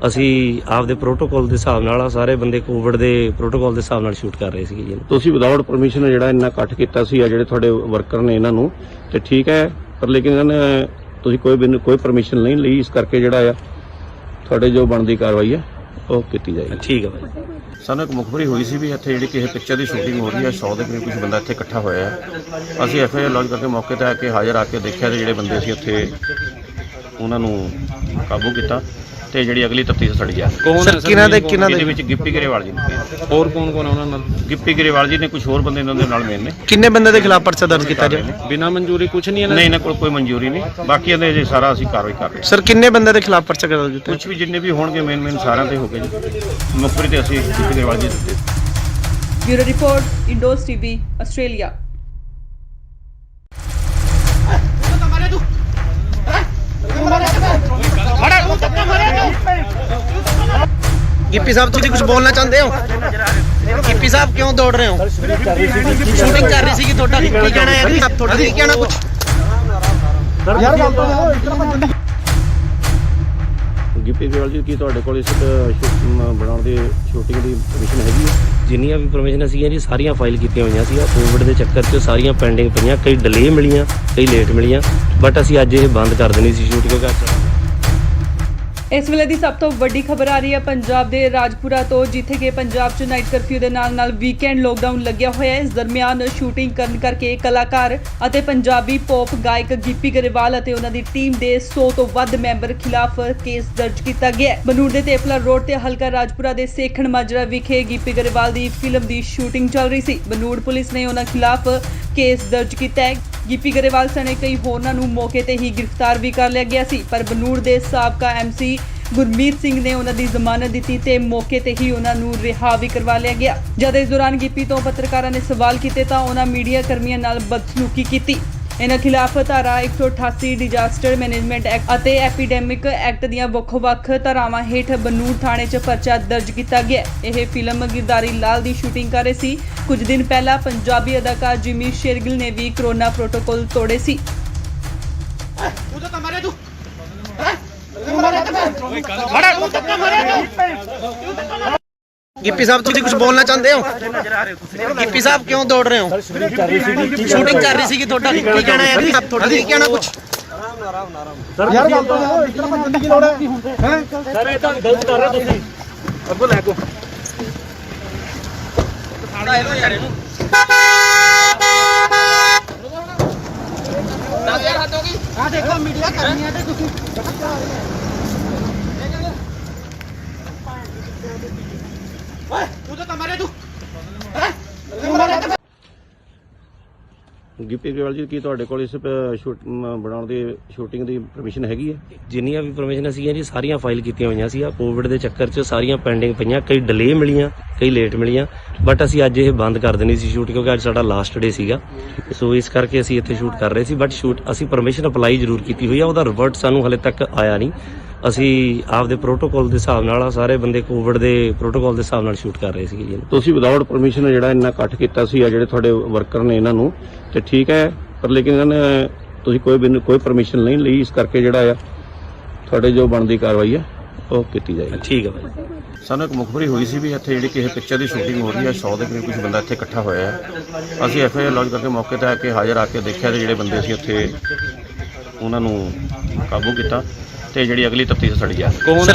[SPEAKER 3] ਅਸੀਂ ਆਪਦੇ ਪ੍ਰੋਟੋਕਾਲ ਦੇ ਹਿਸਾਬ ਨਾਲ ਸਾਰੇ ਬੰਦੇ ਕੋਵਿਡ ਦੇ ਪ੍ਰੋਟੋਕਾਲ ਦੇ ਹਿਸਾਬ ਨਾਲ ਸ਼ੂਟ ਕਰ ਰਹੇ ਸੀਗੇ ਜੀ।
[SPEAKER 2] ਤੁਸੀਂ ਵਿਦਆਊਟ ਪਰਮਿਸ਼ਨ ਜਿਹੜਾ ਇੰਨਾ ਇਕੱਠ ਕੀਤਾ ਸੀ ਆ ਜਿਹੜੇ ਤੁਹਾਡੇ ਵਰਕਰ ਨੇ ਇਹਨਾਂ ਨੂੰ ਤੇ ਠੀਕ ਹੈ, ਪਰ ਲੇਕਿਨ ਇਹਨਾਂ ਨੇ ਤੁਸੀਂ ਕੋਈ ਪਰਮਿਸ਼ਨ ਨਹੀਂ ਲਈ, ਇਸ ਕਰਕੇ ਜਿਹੜਾ ਆ ਤੁਹਾਡੇ ਜੋ ਬਣਦੀ ਕਾਰਵਾਈ ਹੈ ਉਹ ਕੀਤੀ ਜਾਏਗੀ।
[SPEAKER 3] ਠੀਕ ਹੈ ਭਾਈ।
[SPEAKER 2] ਸਾਨੂੰ ਇੱਕ ਮੁਖਬਰੀ ਹੋਈ ਸੀ ਵੀ ਇੱਥੇ ਜਿਹੜੀ ਕਿਸੇ ਪਿਕਚਰ ਦੀ ਸ਼ੂਟਿੰਗ ਹੋ ਰਹੀ ਹੈ, 100 ਦੇ ਕਰੀਬ ਕੁਝ ਬੰਦਾ ਇੱਥੇ ਇਕੱਠਾ ਹੋਇਆ ਹੈ। ਅਸੀਂ ਐਫਆਈਆਰ ਲੌਂਚ ਕਰਕੇ ਮੌਕੇ ਤੇ ਆ ਕੇ ਹਾਜ਼ਰ ਆ ਕੇ ਦੇਖਿਆ ਤੇ ਜਿਹੜੇ ਬੰਦੇ ਸੀ ਉੱਥੇ ਉਹਨਾਂ ਨੂੰ ਕਾਬੂ ਕੀਤਾ ਤੇ ਜਿਹੜੀ ਅਗਲੀ ਤਫਤੀਸ਼ ਸੜੀ ਆ।
[SPEAKER 6] ਕੌਣ ਹੈ
[SPEAKER 2] ਇਹਦੇ ਵਿੱਚ ਗਿੱਪੀ ਗਰੇਵਾਲ ਜੀ ਨੇ,
[SPEAKER 6] ਹੋਰ ਕੌਣ ਕੌਣ ਹੈ ਉਹਨਾਂ ਨਾਲ?
[SPEAKER 2] ਗਿੱਪੀ ਗਰੇਵਾਲ ਜੀ ਨੇ, ਕੁਝ ਹੋਰ ਬੰਦੇ ਇਹਨਾਂ ਦੇ ਨਾਲ ਮੇਨ ਨੇ।
[SPEAKER 1] ਕਿੰਨੇ ਬੰਦੇ ਦੇ ਖਿਲਾਫ ਪਰਚਾ ਦਰਜ ਕੀਤਾ ਜੀ?
[SPEAKER 6] ਬਿਨਾਂ ਮਨਜ਼ੂਰੀ ਕੁਝ ਨਹੀਂ
[SPEAKER 2] ਨਹੀਂ, ਇਹਨਾਂ ਕੋਲ ਕੋਈ ਮਨਜ਼ੂਰੀ ਨਹੀਂ, ਬਾਕੀ ਇਹਦੇ ਜੇ ਸਾਰਾ ਅਸੀਂ ਕਾਰਵਾਈ ਕਰ ਰਹੇ ਹਾਂ।
[SPEAKER 1] ਸਰ ਕਿੰਨੇ ਬੰਦੇ ਦੇ ਖਿਲਾਫ ਪਰਚਾ ਦਰਜ ਕੀਤਾ?
[SPEAKER 2] ਕੁਝ ਵੀ ਜਿੰਨੇ ਵੀ ਹੋਣਗੇ ਮੇਨ ਸਾਰਿਆਂ ਤੇ ਹੋ ਗਏ ਜੀ। ਮੁਖਬਰੀ ਤੇ ਅਸੀਂ ਗਿੱਪੀ ਗਰੇਵਾਲ ਜੀ ਦਿੱਤੇ।
[SPEAKER 4] Bureau report, Indos TV, Australia.
[SPEAKER 1] Gippy sahib ਤੁਸੀਂ ਕੁਝ ਬੋਲਣਾ ਚਾਹੁੰਦੇ ਹੋ? ਗਿੱਪੀ ਸਾਹਿਬ ਕਿਉਂ ਦੌੜ ਰਹੇ ਹੋ? ਸ਼ੂਟਿੰਗ ਕਰ ਰਹੀ ਸੀ ਤੁਹਾਡਾ ਕੀ ਕਹਿਣਾ ਹੈ? ਤੁਹਾਡਾ ਕੀ ਕਹਿਣਾ ਕੁਝ?
[SPEAKER 5] ਯਾਰ ਗੱਲ ਤਾਂ ਇਤਨਾ ਭੱਜਣ ਦੀ
[SPEAKER 2] ਗਿੱਪੀ ਗਰੇਵਾਲ ਜੀ, ਕੀ ਤੁਹਾਡੇ ਕੋਲ ਇਸ ਬਣਾਉਣ ਦੀ ਸ਼ੂਟਿੰਗ ਦੀ ਪਰਮਿਸ਼ਨ ਹੈਗੀ ਹੈ?
[SPEAKER 3] ਜਿੰਨੀਆਂ ਵੀ ਪਰਮਿਸ਼ਨ ਸੀਗੀਆਂ ਜੀ ਸਾਰੀਆਂ ਫਾਈਲ ਕੀਤੀਆਂ ਹੋਈਆਂ ਸੀ। ਕੋਵਿਡ ਦੇ ਚੱਕਰ 'ਚ ਸਾਰੀਆਂ ਪੈਂਡਿੰਗ ਪਈਆਂ, ਕਈ ਡਿਲੇ ਮਿਲੀਆਂ, ਕਈ ਲੇਟ ਮਿਲੀਆਂ, ਬਟ ਅਸੀਂ ਅੱਜ ਇਹ ਬੰਦ ਕਰ ਦੇਣੀ ਸੀ ਸ਼ੂਟ ਕਿਉਂਕਿ
[SPEAKER 4] ਇਸ ਵੇਲੇ ਦੀ ਸਭ ਤੋਂ ਵੱਡੀ ਖਬਰ ਆ ਰਹੀ ਹੈ ਪੰਜਾਬ ਦੇ ਰਾਜਪੁਰਾ ਤੋਂ, ਜਿੱਥੇ ਕਿ ਪੰਜਾਬ 'ਚ ਨਾਈਟ ਕਰਫਿਊ ਦੇ ਨਾਲ ਵੀਕਐਂਡ ਲੋਕਡਾਊਨ ਲੱਗਿਆ ਹੋਇਆ ਹੈ। ਇਸ ਦਰਮਿਆਨ ਸ਼ੂਟਿੰਗ ਕਰਨ ਕਰਕੇ ਕਲਾਕਾਰ ਅਤੇ ਪੰਜਾਬੀ ਪੌਪ ਗਾਇਕ ਗਿੱਪੀ ਗਰੇਵਾਲ ਅਤੇ ਉਹਨਾਂ ਦੀ ਟੀਮ ਦੇ 100 ਤੋਂ ਵੱਧ ਮੈਂਬਰ ਖਿਲਾਫ ਕੇਸ ਦਰਜ ਕੀਤਾ ਗਿਆ ਹੈ। ਬਨੂੜ ਦੇ ਤੇਪਲਾ ਰੋਡ ਤੇ ਹਲਕਾ ਰਾਜਪੁਰਾ ਦੇ ਸੇਖਣ ਮਾਜਰਾ ਵਿਖੇ ਗਿੱਪੀ ਗਰੇਵਾਲ ਦੀ ਫਿਲਮ ਦੀ ਸ਼ੂਟਿੰਗ ਚੱਲ ਰਹੀ ਸੀ। ਬਨੂੜ ਪੁਲਿਸ ਨੇ ਉਹਨਾਂ ਖਿਲਾਫ ਕੇਸ ਦਰਜ ਕੀਤਾ ਹੈ। ਗਿੱਪੀ ਗਰੇਵਾਲ ਸਣੇ ਕਈ ਹੋਰਨਾਂ ਨੂੰ ਮੌਕੇ ਤੇ ਹੀ ਗ੍ਰਿਫਤਾਰ ਵੀ ਕਰ ਲਿਆ ਗਿਆ ਸੀ, ਪਰ ਬਨੂੜ ਦੇ ਸਾਬਕਾ ਐਮਸੀ ਗੁਰਮੀਤ ਸਿੰਘ ਨੇ ਉਹਨਾਂ ਦੀ ਜ਼ਮਾਨਤ ਦਿੱਤੀ ਤੇ ਮੌਕੇ ਤੇ ਹੀ ਉਹਨਾਂ ਨੂੰ ਰਿਹਾ ਵੀ ਕਰਵਾ ਲਿਆ ਗਿਆ। ਜਦ ਇਸ ਦੌਰਾਨ ਗਿੱਪੀ ਤੋਂ ਪੱਤਰਕਾਰਾਂ ਨੇ ਸਵਾਲ ਕੀਤੇ ਤਾਂ ਉਹਨਾਂ ਮੀਡੀਆ ਕਰਮੀਆਂ ਨਾਲ ਬਦਸਲੂਕੀ ਕੀਤੀ। ਇਹਨਾਂ ਖਿਲਾਫ ਧਾਰਾ 188 ਡਿਜ਼ਾਸਟਰ ਮੈਨੇਜਮੈਂਟ ਐਕਟ ਅਤੇ ਐਪੀਡੈਮਿਕ ਐਕਟ ਦੀਆਂ ਵੱਖ-ਵੱਖ ਧਾਰਾਵਾਂ ਹੇਠ ਬਨੂੜ ਥਾਣੇ 'ਚ ਪਰਚਾ ਦਰਜ ਕੀਤਾ ਗਿਆ। ਇਹ ਫਿਲਮ ਗਿਰਦਾਰੀ ਲਾਲ ਦੀ ਸ਼ੂਟਿੰਗ ਕਰ ਰਹੇ ਸੀ। ਕੁਝ ਦਿਨ ਪਹਿਲਾਂ ਪੰਜਾਬੀ ਅਦਾਕਾਰ ਜਿਮੀ ਸ਼ੇਰਗਿਲ ਨੇ ਵੀ ਕਰੋਨਾ ਪ੍ਰੋਟੋਕਾਲ ਤੋੜੇ ਸੀ।
[SPEAKER 1] गिप्पी साहब तुम कुछ बोलना चाहते हो? गिप्पी साहब क्यों दौड़ रहे हो? शूटिंग कर रही थी थोड़ा की कहना है आप थोड़ा की कहना कुछ
[SPEAKER 5] यार ਗੱਲ ਤਾਂ ਇਸ ਤਰ੍ਹਾਂ ਬੰਦੇ ਕੀ ਲੋੜ ਹੈ ਸਰ ਇਹ ਤਾਂ ਗਲਤ ਕਰ ਰਹੇ ਤੁਸੀਂ ਅੱਗੋਂ ਲੈ ਕੋ ਸਾੜਾ ਇਹਨੂੰ ਯਾਰ ਇਹਨੂੰ 10000 ਹੱਦ ਹੋ ਗਈ ਆ ਦੇਖੋ ਮੀਡੀਆ ਕਰਨੀ ਹੈ ਤੇ ਤੁਸੀਂ ਓਏ ਤੂੰ ਤਾਂ ਮਾਰੇ ਤੂੰ
[SPEAKER 2] ਗਿੱਪੀ ਗਰੇਵਾਲ ਜੀ ਕੀ ਤੁਹਾਡੇ ਕੋਲ ਇਸ ਬਣਾਉਣ ਦੀ ਸ਼ੂਟਿੰਗ ਦੀ ਪਰਮਿਸ਼ਨ ਹੈਗੀ ਹੈ?
[SPEAKER 3] ਜਿੰਨੀਆਂ ਵੀ ਪਰਮਿਸ਼ਨ ਸੀਗੀਆਂ ਜੀ ਸਾਰੀਆਂ ਫਾਈਲ ਕੀਤੀਆਂ ਹੋਈਆਂ ਸੀ। ਕੋਵਿਡ ਦੇ ਚੱਕਰ 'ਚ ਸਾਰੀਆਂ ਪੈਂਡਿੰਗ ਪਈਆਂ, ਕਈ ਡਿਲੇ ਮਿਲੀਆਂ, ਕਈ ਲੇਟ ਮਿਲੀਆਂ, ਬਟ ਅਸੀਂ ਅੱਜ ਇਹ ਬੰਦ ਕਰ ਦੇਣੀ ਸੀ ਸ਼ੂਟ, ਕਿਉਂਕਿ ਅੱਜ ਸਾਡਾ ਲਾਸਟ ਡੇ ਸੀਗਾ। ਸੋ ਇਸ ਕਰਕੇ ਅਸੀਂ ਇੱਥੇ ਸ਼ੂਟ ਕਰ ਰਹੇ ਸੀ, ਬਟ ਅਸੀਂ ਪਰਮਿਸ਼ਨ ਅਪਲਾਈ ਜ਼ਰੂਰ ਕੀਤੀ ਹੋਈ ਆ, ਉਹਦਾ ਰਿਵਰਟ ਸਾਨੂੰ ਹਲੇ ਤੱਕ ਆਇਆ ਨਹੀਂ। ਅਸੀਂ ਆਪਦੇ ਪ੍ਰੋਟੋਕਾਲ ਦੇ ਹਿਸਾਬ ਨਾਲ ਸਾਰੇ ਬੰਦੇ ਕੋਵਿਡ ਦੇ ਪ੍ਰੋਟੋਕਾਲ ਦੇ ਹਿਸਾਬ ਨਾਲ ਸ਼ੂਟ ਕਰ ਰਹੇ ਸੀਗੇ ਜੀ।
[SPEAKER 2] ਤੁਸੀਂ ਵਿਦਆਊਟ ਪਰਮਿਸ਼ਨ ਜਿਹੜਾ ਇੰਨਾ ਇਕੱਠ ਕੀਤਾ ਸੀ ਆ ਜਿਹੜੇ ਤੁਹਾਡੇ ਵਰਕਰ ਨੇ ਇਹਨਾਂ ਨੂੰ, ਤੇ ਠੀਕ ਹੈ, ਪਰ ਲੇਕਿਨ ਇਹਨਾਂ ਨੇ ਤੁਸੀਂ ਕੋਈ ਪਰਮਿਸ਼ਨ ਨਹੀਂ ਲਈ, ਇਸ ਕਰਕੇ ਜਿਹੜਾ ਆ ਤੁਹਾਡੇ ਜੋ ਬਣਦੀ ਕਾਰਵਾਈ ਹੈ ਉਹ ਕੀਤੀ ਜਾਏਗੀ।
[SPEAKER 3] ਠੀਕ ਹੈ ਭਾਈ।
[SPEAKER 2] ਸਾਨੂੰ ਇੱਕ ਮੁਖਬਰੀ ਹੋਈ ਸੀ ਵੀ ਇੱਥੇ ਜਿਹੜੀ ਕਿਸੇ ਪਿਕਚਰ ਦੀ ਸ਼ੂਟਿੰਗ ਹੋ ਰਹੀ ਹੈ, 100 ਦੇ ਕਰੀਬ ਕੁਝ ਬੰਦਾ ਇੱਥੇ ਇਕੱਠਾ ਹੋਇਆ ਹੈ। ਅਸੀਂ ਐਫਆਈਆਰ ਲੌਂਚ ਕਰਕੇ ਮੌਕੇ ਤੇ ਆ ਕੇ ਹਾਜ਼ਰ ਆ ਕੇ ਦੇਖਿਆ ਤੇ ਜਿਹੜੇ ਬੰਦੇ ਸੀ ਉੱਥੇ ਉਹਨਾਂ ਨੂੰ ਕਾਬੂ ਕੀਤਾ ਤੇ ਜਿਹੜੀ ਅਗਲੀ ਤਫਤੀਸ਼ ਸਾਡੀ ਜਾ ਰਹੀ ਹੈ।
[SPEAKER 6] ਕੌਣ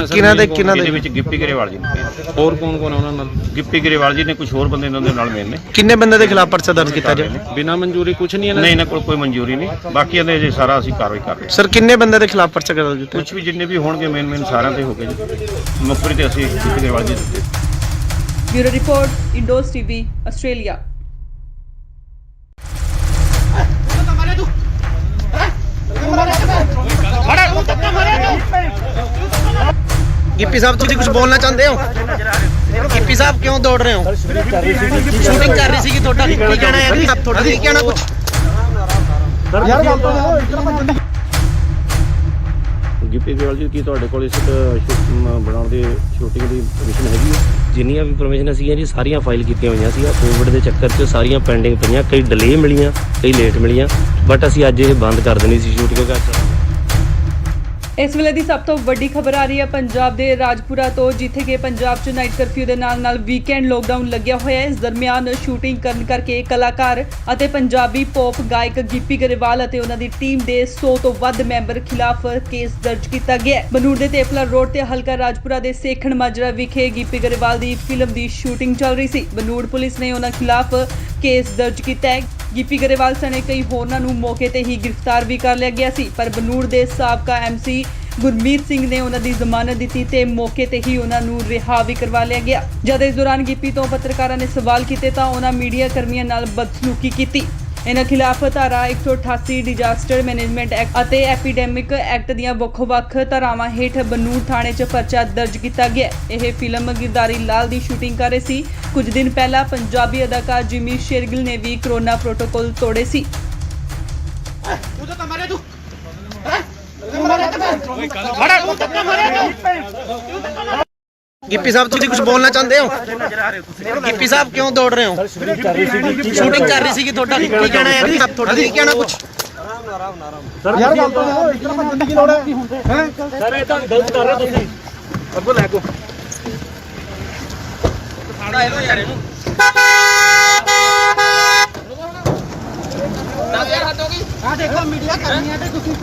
[SPEAKER 6] ਹੈ
[SPEAKER 2] ਇਹਦੇ ਵਿੱਚ ਗਿੱਪੀ ਗਰੇਵਾਲ ਜੀ ਨੇ,
[SPEAKER 6] ਹੋਰ ਕੌਣ ਕੌਣ ਉਹਨਾਂ ਨਾਲ?
[SPEAKER 2] ਗਿੱਪੀ ਗਰੇਵਾਲ ਜੀ ਨੇ, ਕੁਝ ਹੋਰ ਬੰਦੇ ਇਹਨਾਂ ਦੇ ਨਾਲ ਮੇਨ ਨੇ।
[SPEAKER 1] किन्ने बंदे के खिलाफ पर्चा दर्ज किया जाए?
[SPEAKER 6] ਬਿਨਾਂ ਮਨਜ਼ੂਰੀ ਕੁਝ ਨਹੀਂ ਇਹਨਾਂ
[SPEAKER 2] ਨਹੀਂ, ਇਹਨਾਂ ਕੋਲ ਕੋਈ ਮਨਜ਼ੂਰੀ ਨਹੀਂ, ਬਾਕੀ ਇਹਦੇ ਜੇ ਸਾਰਾ ਅਸੀਂ ਕਾਰਵਾਈ ਕਰ ਰਹੇ ਹਾਂ।
[SPEAKER 1] सर किन्ने बंदे के खिलाफ पर्चा दर्ज किया?
[SPEAKER 2] ਕੁਝ ਵੀ ਜਿੰਨੇ ਵੀ ਹੋਣਗੇ ਮੇਨ ਸਾਰਿਆਂ ਤੇ ਹੋ ਗਏ ਜੀ। ਮੁਖਬਰੀ ਤੇ ਅਸੀਂ ਗਿੱਪੀ ਗਰੇਵਾਲ ਜੀ ਦੇ
[SPEAKER 4] bureau report, Indos TV, Australia.
[SPEAKER 1] Gippy sahab तुम कुछ बोलना चाहते हो? गिप्पी साहब क्यों दौड़ रहे हो? शूटिंग कर रही थी थोड़ा की कहना है आप थोड़ा की कहना कुछ
[SPEAKER 5] ਯਾਰ ਗੱਲ ਤਾਂ ਇਸ ਤਰ੍ਹਾਂ ਬੰਦੇ
[SPEAKER 2] ਗਿੱਪੀ ਗਰੇਵਾਲ ਜੀ ਕੀ ਤੁਹਾਡੇ ਕੋਲ ਇਸ ਬਣਾਉਣ ਦੀ ਸ਼ੂਟਿੰਗ ਦੀ ਪਰਮਿਸ਼ਨ ਹੈਗੀ ਹੈ?
[SPEAKER 3] ਜਿੰਨੀਆਂ ਵੀ ਪਰਮਿਸ਼ਨ ਸੀਗੀਆਂ ਜੀ ਸਾਰੀਆਂ ਫਾਈਲ ਕੀਤੀਆਂ ਹੋਈਆਂ ਸੀ। ਕੋਵਿਡ ਦੇ ਚੱਕਰ 'ਚ ਸਾਰੀਆਂ ਪੈਂਡਿੰਗ ਪਈਆਂ, ਕਈ ਡਿਲੇ ਮਿਲੀਆਂ, ਕਈ ਲੇਟ ਮਿਲੀਆਂ, ਬਟ ਅਸੀਂ ਅੱਜ ਇਹ ਬੰਦ ਕਰ ਦੇਣੀ ਸੀ ਸ਼ੂਟ, ਕਿਉਂਕਿ ਅੱਜ
[SPEAKER 4] ਇਸ ਵੇਲੇ ਦੀ ਸਭ ਤੋਂ ਵੱਡੀ ਖਬਰ ਆ ਰਹੀ ਹੈ ਪੰਜਾਬ ਦੇ ਰਾਜਪੁਰਾ ਤੋਂ, ਜਿੱਥੇ ਕਿ ਪੰਜਾਬ 'ਚ ਨਾਈਟ ਕਰਫਿਊ ਦੇ ਨਾਲ ਵੀਕਐਂਡ ਲੋਕਡਾਊਨ ਲੱਗਿਆ ਹੋਇਆ ਹੈ। ਇਸ ਦਰਮਿਆਨ ਸ਼ੂਟਿੰਗ ਕਰਨ ਕਰਕੇ ਕਲਾਕਾਰ ਅਤੇ ਪੰਜਾਬੀ ਪੌਪ ਗਾਇਕ ਗਿੱਪੀ ਗਰੇਵਾਲ ਅਤੇ ਉਹਨਾਂ ਦੀ ਟੀਮ ਦੇ 100 ਤੋਂ ਵੱਧ ਮੈਂਬਰ ਖਿਲਾਫ ਕੇਸ ਦਰਜ ਕੀਤਾ ਗਿਆ ਹੈ। ਬਨੂੜ ਦੇ ਤੇਪਲਾ ਰੋਡ ਤੇ ਹਲਕਾ ਰਾਜਪੁਰਾ ਦੇ ਸੇਖਣ ਮਾਜਰਾ ਵਿਖੇ ਗਿੱਪੀ ਗਰੇਵਾਲ ਦੀ ਫਿਲਮ ਦੀ ਸ਼ੂਟਿੰਗ ਚੱਲ ਰਹੀ ਸੀ। ਬਨੂੜ ਪੁਲਿਸ ਨੇ ਉਹਨਾਂ ਖਿਲਾਫ ਕੇਸ ਦਰਜ ਕੀਤਾ ਹੈ। ਗਿੱਪੀ ਗਰੇਵਾਲ ਸਣੇ ਕਈ ਹੋਰਨਾਂ ਨੂੰ ਮੌਕੇ ਤੇ ਹੀ ਗ੍ਰਿਫਤਾਰ ਵੀ ਕਰ ਲਿਆ ਗਿਆ ਸੀ, ਪਰ ਬਨੂੜ ਦੇ ਸਾਬਕਾ ਐਮਸੀ ਗੁਰਮੀਤ ਸਿੰਘ ਨੇ ਉਹਨਾਂ ਦੀ ਜ਼ਮਾਨਤ ਦਿੱਤੀ ਤੇ ਮੌਕੇ ਤੇ ਹੀ ਉਹਨਾਂ ਨੂੰ ਰਿਹਾ ਵੀ ਕਰਵਾ ਲਿਆ ਗਿਆ। ਜਦ ਇਸ ਦੌਰਾਨ ਗਿੱਪੀ ਤੋਂ ਪੱਤਰਕਾਰਾਂ ਨੇ ਸਵਾਲ ਕੀਤੇ ਤਾਂ ਉਹਨਾਂ ਮੀਡੀਆ ਕਰਮੀਆਂ ਨਾਲ ਬਦਸਲੂਕੀ ਕੀਤੀ। ਇਹਨਾਂ ਖਿਲਾਫ ਧਾਰਾ 188 ਡਿਜ਼ਾਸਟਰ ਮੈਨੇਜਮੈਂਟ ਐਕਟ ਅਤੇ ਐਪੀਡੈਮਿਕ ਐਕਟ ਦੀਆਂ ਵੱਖ-ਵੱਖ ਧਾਰਾਵਾਂ ਹੇਠ ਬਨੂੜ ਥਾਣੇ 'ਚ ਪਰਚਾ ਦਰਜ ਕੀਤਾ ਗਿਆ। ਇਹ ਫਿਲਮ ਗਿਰਦਾਰੀ ਲਾਲ ਦੀ ਸ਼ੂਟਿੰਗ ਕਰ ਰਹੇ ਸੀ। ਕੁਝ ਦਿਨ ਪਹਿਲਾਂ ਪੰਜਾਬੀ ਅਦਾਕਾਰ ਜਿਮੀ ਸ਼ੇਰਗਿਲ ਨੇ ਵੀ ਕਰੋਨਾ ਪ੍ਰੋਟੋਕਾਲ ਤੋੜੇ ਸੀ।
[SPEAKER 5] ਤੂੰ ਤਾਂ ਮਾਰੇ ਤੂੰ
[SPEAKER 1] गिप्पी साहब तुम कुछ बोलना चाहते हो? गिप्पी साहब क्यों दौड़ रहे हो? शूटिंग कर रही थी थोड़ा की कहना है आप थोड़ा की कहना कुछ
[SPEAKER 5] ਯਾਰ ਗੱਲ ਤਾਂ ਇਸ ਤਰ੍ਹਾਂ ਬੰਦੇ ਕੀ ਲੋੜ ਹੈ ਸਰ ਇਹ ਤਾਂ ਗਲਤ ਕਰ ਰਹੇ ਤੁਸੀਂ ਅੱਗੋਂ ਲੈ ਕੋ ਸਾੜਾ ਇਹਨੂੰ ਯਾਰ ਇਹਨੂੰ 10000 ਹੱਦ ਹੋ ਗਈ ਆ ਦੇਖੋ ਮੀਡੀਆ ਕਰਨੀ ਹੈ ਤੇ ਤੁਸੀਂ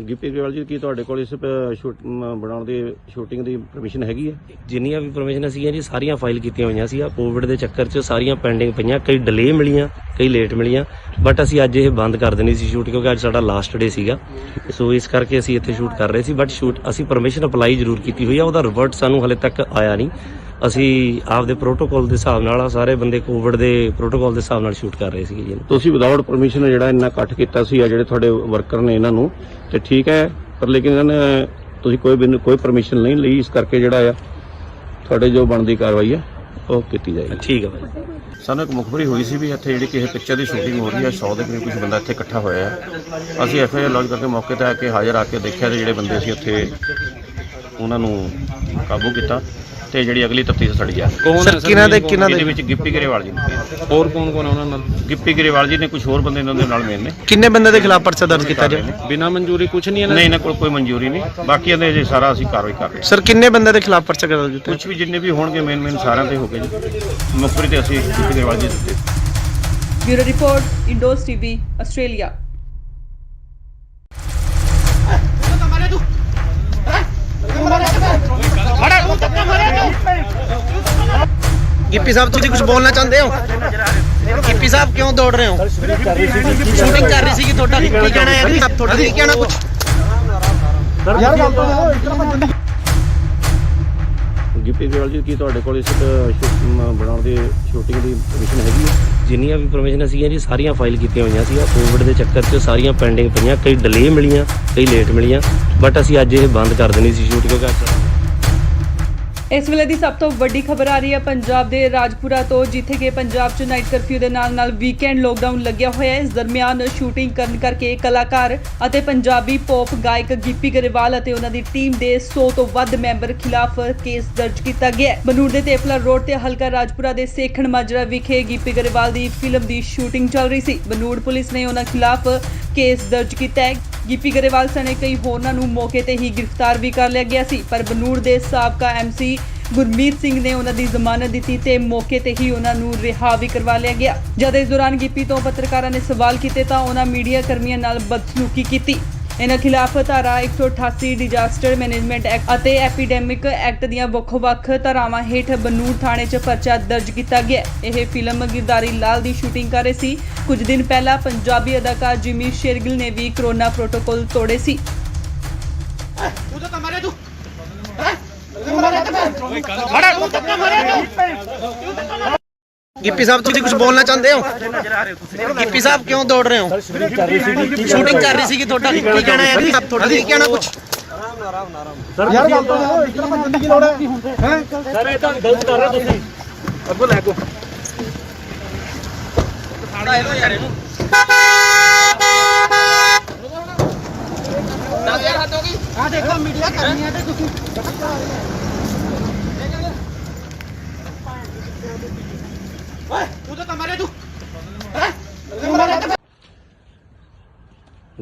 [SPEAKER 2] ਗਿੱਪੀ ਗਰੇਵਾਲ ਜੀ ਕੀ ਤੁਹਾਡੇ ਕੋਲ ਇਸ ਬਣਾਉਣ ਦੀ ਸ਼ੂਟਿੰਗ ਦੀ ਪਰਮਿਸ਼ਨ ਹੈਗੀ ਹੈ?
[SPEAKER 3] ਜਿੰਨੀਆਂ ਵੀ ਪਰਮਿਸ਼ਨਾਂ ਸੀਗੀਆਂ ਜੀ ਸਾਰੀਆਂ ਫਾਈਲ ਕੀਤੀਆਂ ਹੋਈਆਂ ਸੀ। ਕੋਵਿਡ ਦੇ ਚੱਕਰ 'ਚ ਸਾਰੀਆਂ ਪੈਂਡਿੰਗ ਪਈਆਂ, ਕਈ ਡਿਲੇ ਮਿਲੀਆਂ, ਕਈ ਲੇਟ ਮਿਲੀਆਂ, ਬਟ ਅਸੀਂ ਅੱਜ ਇਹ ਬੰਦ ਕਰ ਦੇਣੀ ਸੀ ਸ਼ੂਟ ਕਿਉਂਕਿ ਅੱਜ ਸਾਡਾ ਲਾਸਟ ਡੇ ਸੀਗਾ। ਸੋ ਇਸ ਕਰਕੇ ਅਸੀਂ ਇੱਥੇ ਸ਼ੂਟ ਕਰ ਰਹੇ ਸੀ, ਬਟ ਸ਼ੂਟ ਅਸੀਂ ਪਰਮਿਸ਼ਨ ਅਪਲਾਈ ਜ਼ਰੂਰ ਕੀਤੀ ਹੋਈ ਆ, ਉਹਦਾ ਰਿਵਰਟ ਸਾਨੂੰ ਹਲੇ ਤੱਕ ਆਇਆ ਨਹੀਂ। ਅਸੀਂ ਆਪਦੇ ਪ੍ਰੋਟੋਕਾਲ ਦੇ ਹਿਸਾਬ ਨਾਲ ਸਾਰੇ ਬੰਦੇ ਕੋਵਿਡ ਦੇ ਪ੍ਰੋਟੋਕਾਲ ਦੇ ਹਿਸਾਬ ਨਾਲ ਸ਼ੂਟ ਕਰ ਰਹੇ ਸੀਗੇ ਜੀ।
[SPEAKER 2] ਤੁਸੀਂ ਵਿਦਆਊਟ ਪਰਮਿਸ਼ਨ ਜਿਹੜਾ ਇੰਨਾ ਇਕੱਠ ਕੀਤਾ ਸੀ ਆ ਜਿਹੜੇ ਤੁਹਾਡੇ ਵਰਕਰ ਨੇ ਇਹਨਾਂ ਨੂੰ, ਤੇ ਠੀਕ ਹੈ, ਪਰ ਲੇਕਿਨ ਇਹਨਾਂ ਨੇ ਤੁਸੀਂ ਕੋਈ ਪਰਮਿਸ਼ਨ ਨਹੀਂ ਲਈ, ਇਸ ਕਰਕੇ ਜਿਹੜਾ ਆ ਤੁਹਾਡੇ ਜੋ ਬਣਦੀ ਕਾਰਵਾਈ ਹੈ ਉਹ ਕੀਤੀ ਜਾਏਗੀ।
[SPEAKER 3] ਠੀਕ ਹੈ ਭਾਈ।
[SPEAKER 2] ਸਾਨੂੰ ਇੱਕ ਮੁਖਬਰੀ ਹੋਈ ਸੀ ਵੀ ਇੱਥੇ ਜਿਹੜੀ ਕਿਸੇ ਪਿਕਚਰ ਦੀ ਸ਼ੂਟਿੰਗ ਹੋ ਰਹੀ ਹੈ, 100 ਦੇ ਕਰੀਬ ਕੁਝ ਬੰਦਾ ਇੱਥੇ ਇਕੱਠਾ ਹੋਇਆ ਹੈ। ਅਸੀਂ FIR ਲੌਜ ਕਰਕੇ ਮੌਕੇ ਤੇ ਆ ਕੇ ਹਾਜ਼ਰ ਆ ਕੇ ਦੇਖਿਆ ਤੇ ਜਿਹੜੇ ਬੰਦੇ ਸੀ ਉੱਥੇ ਉਹਨਾਂ ਨੂੰ ਕਾਬੂ ਕੀਤਾ ਤੇ ਜਿਹੜੀ ਅਗਲੀ ਤਫਤੀਸ਼ ਸੜੀ ਜਾ
[SPEAKER 6] ਕੌਣ ਹੈ ਸਰ?
[SPEAKER 2] ਇਹਦੇ ਵਿੱਚ ਗਿੱਪੀ ਗਰੇਵਾਲ ਜੀ ਨੇ,
[SPEAKER 6] ਹੋਰ ਕੌਣ ਕੌਣ ਹੈ ਉਹਨਾਂ ਨਾਲ?
[SPEAKER 2] ਗਿੱਪੀ ਗਰੇਵਾਲ ਜੀ ਨੇ, ਕੁਝ ਹੋਰ ਬੰਦੇ ਇਹਨਾਂ ਦੇ ਨਾਲ ਮੇਨ ਨੇ।
[SPEAKER 1] ਕਿੰਨੇ ਬੰਦੇ ਦੇ ਖਿਲਾਫ ਪਰਚਾ ਦਰਜ ਕੀਤਾ ਜੀ?
[SPEAKER 6] ਬਿਨਾਂ ਮਨਜ਼ੂਰੀ ਕੁਝ ਨਹੀਂ ਇਹਨਾਂ
[SPEAKER 2] ਨਹੀਂ, ਇਹਨਾਂ ਕੋਲ ਕੋਈ ਮਨਜ਼ੂਰੀ ਨਹੀਂ, ਬਾਕੀ ਇਹਦੇ ਜੇ ਸਾਰਾ ਅਸੀਂ ਕਾਰਵਾਈ ਕਰ ਰਹੇ ਹਾਂ।
[SPEAKER 1] ਸਰ ਕਿੰਨੇ ਬੰਦੇ ਦੇ ਖਿਲਾਫ ਪਰਚਾ ਦਰਜ ਕੀਤਾ?
[SPEAKER 2] ਕੁਝ ਵੀ ਜਿੰਨੇ ਵੀ ਹੋਣਗੇ ਮੇਨ ਸਾਰਿਆਂ ਤੇ ਹੋ ਗਏ ਜੀ। ਮੁਖਬਰੀ ਤੇ ਅਸੀਂ ਗਿੱਪੀ ਗਰੇਵਾਲ ਜੀ ਦਿੱਤੇ।
[SPEAKER 4] Bureau report, Indos TV, Australia.
[SPEAKER 1] Gippy sahib ਤੁਸੀਂ ਕੁਝ ਬੋਲਣਾ ਚਾਹੁੰਦੇ ਹੋ? ਗਿੱਪੀ ਸਾਹਿਬ ਕਿਉਂ ਦੌੜ ਰਹੇ ਹੋ? ਸ਼ੂਟਿੰਗ ਕਰ ਰਹੀ ਸੀ ਤੁਹਾਡਾ ਕੀ ਕਹਿਣਾ ਹੈ? ਤੁਹਾਡਾ ਕੀ ਕਹਿਣਾ ਕੁਝ?
[SPEAKER 5] ਯਾਰ ਗੱਲ ਤਾਂ ਇਤਨਾ ਬੰਦ
[SPEAKER 2] ਗਿੱਪੀ ਗਰੇਵਾਲ ਜੀ ਕੀ ਤੁਹਾਡੇ ਕੋਲ ਇਸ ਬਣਾਉਣ ਦੀ ਸ਼ੂਟਿੰਗ ਦੀ ਪਰਮਿਸ਼ਨ ਹੈਗੀ ਹੈ?
[SPEAKER 3] ਜਿੰਨੀਆਂ ਵੀ ਪਰਮਿਸ਼ਨਾਂ ਸੀਗੀਆਂ ਜੀ ਸਾਰੀਆਂ ਫਾਈਲ ਕੀਤੀਆਂ ਹੋਈਆਂ ਸੀ। ਕੋਵਿਡ ਦੇ ਚੱਕਰ 'ਚ ਸਾਰੀਆਂ ਪੈਂਡਿੰਗ ਪਈਆਂ, ਕਈ ਡਿਲੇ ਮਿਲੀਆਂ, ਕਈ ਲੇਟ ਮਿਲੀਆਂ, ਬਟ ਅਸੀਂ ਅੱਜ ਇਹ ਬੰਦ ਕਰ ਦੇਣੀ ਸੀ ਸ਼ੂਟ ਕਿਉਂਕਿ
[SPEAKER 4] ਇਸ ਵੇਲੇ ਦੀ ਸਭ ਤੋਂ ਵੱਡੀ ਖਬਰ ਆ ਰਹੀ ਹੈ ਪੰਜਾਬ ਦੇ ਰਾਜਪੁਰਾ ਤੋਂ, ਜਿੱਥੇ ਕਿ ਪੰਜਾਬ 'ਚ ਨਾਈਟ ਕਰਫਿਊ ਦੇ ਨਾਲ ਵੀਕਐਂਡ ਲੋਕਡਾਊਨ ਲੱਗਿਆ ਹੋਇਆ ਹੈ। ਇਸ ਦਰਮਿਆਨ ਸ਼ੂਟਿੰਗ ਕਰਨ ਕਰਕੇ ਕਲਾਕਾਰ ਅਤੇ ਪੰਜਾਬੀ ਪੌਪ ਗਾਇਕ ਗਿੱਪੀ ਗਰੇਵਾਲ ਅਤੇ ਉਹਨਾਂ ਦੀ ਟੀਮ ਦੇ 100 ਤੋਂ ਵੱਧ ਮੈਂਬਰ ਖਿਲਾਫ ਕੇਸ ਦਰਜ ਕੀਤਾ ਗਿਆ ਹੈ। ਬਨੂੜ ਦੇ ਤੇਫਲਾ ਰੋਡ ਤੇ ਹਲਕਾ ਰਾਜਪੁਰਾ ਦੇ ਸੇਖਣ ਮਾਜਰਾ ਵਿਖੇ ਗਿੱਪੀ ਗਰੇਵਾਲ ਦੀ ਫਿਲਮ ਦੀ ਸ਼ੂਟਿੰਗ ਚੱਲ ਰਹੀ ਸੀ। ਬਨੂੜ ਪੁਲਿਸ ਨੇ ਉਹਨਾਂ ਖਿਲਾਫ ਕੇਸ ਦਰਜ ਕੀਤਾ ਹੈ। ਗਿੱਪੀ ਗਰੇਵਾਲ ਸਣੇ ਕਈ ਹੋਰਨਾਂ ਨੂੰ ਮੌਕੇ ਤੇ ਹੀ ਗ੍ਰਿਫਤਾਰ ਵੀ ਕਰ ਲਿਆ ਗਿਆ ਸੀ, ਪਰ ਬਨੂੜ ਦੇ ਸਾਬਕਾ MC ਗੁਰਮੀਤ ਸਿੰਘ ਨੇ ਉਹਨਾਂ ਦੀ ਜ਼ਮਾਨਤ ਦਿੱਤੀ ਤੇ ਮੌਕੇ ਤੇ ਹੀ ਉਹਨਾਂ ਨੂੰ ਰਿਹਾ ਵੀ ਕਰਵਾ ਲਿਆ ਗਿਆ। ਜਦ ਇਸ ਦੌਰਾਨ ਗਿੱਪੀ ਤੋਂ ਪੱਤਰਕਾਰਾਂ ਨੇ ਸਵਾਲ ਕੀਤੇ ਤਾਂ ਉਹਨਾਂ ਮੀਡੀਆ ਕਰਮੀਆਂ ਨਾਲ ਬਦਸਲੂਕੀ ਕੀਤੀ। ਇਹਨਾਂ ਖਿਲਾਫ ਧਾਰਾ 188 ਡਿਜ਼ਾਸਟਰ ਮੈਨੇਜਮੈਂਟ ਐਕਟ ਅਤੇ ਐਪੀਡੈਮਿਕ ਐਕਟ ਦੀਆਂ ਵੱਖ-ਵੱਖ ਧਾਰਾਵਾਂ ਹੇਠ ਬਨੂੜ ਥਾਣੇ 'ਚ ਪਰਚਾ ਦਰਜ ਕੀਤਾ ਗਿਆ। ਇਹ ਫਿਲਮ ਗਿਰਦਾਰੀ ਲਾਲ ਦੀ ਸ਼ੂਟਿੰਗ ਕਰ ਰਹੇ ਸੀ। ਕੁਝ ਦਿਨ ਪਹਿਲਾਂ ਪੰਜਾਬੀ ਅਦਾਕਾਰ ਜਿਮੀ ਸ਼ੇਰਗਿਲ ਨੇ ਵੀ ਕਰੋਨਾ ਪ੍ਰੋਟੋਕਾਲ ਤੋੜੇ ਸੀ।
[SPEAKER 1] ਗਿੱਪੀ ਸਾਹਿਬ ਤੁਸੀਂ ਕੁਝ ਬੋਲਣਾ ਚਾਹੁੰਦੇ ਹੋ? ਗਿੱਪੀ ਸਾਹਿਬ ਕਿਉਂ ਦੌੜ ਰਹੇ ਹੋ? ਸ਼ੂਟਿੰਗ ਕਰ ਰਹੀ ਸੀ ਤੁਹਾਡਾ ਕੀ ਕਹਿਣਾ ਹੈ? ਤੁਹਾਡਾ ਕੀ ਕਹਿਣਾ ਕੁਝ?
[SPEAKER 5] ਯਾਰ ਗੱਲ ਤਾਂ ਇਤਨਾ ਬੰਦ ਕੀ ਲੋੜ ਹੈ? ਸਰ ਇਹ ਤਾਂ ਗਲਤ ਕਰ ਰਹੇ ਤੁਸੀਂ। ਅੱਗੋਂ ਲੈ ਕੋ ਸਾੜਾ ਇਹੋ ਯਾਰ ਇਹਨੂੰ ਆ ਦੇਖੋ ਮੀਡੀਆ ਕਰਨੀ ਹੈ ਤੇ ਤੁਸੀਂ ਓਏ ਤੂੰ ਤਾਂ ਮਾਰੇ ਤੂੰ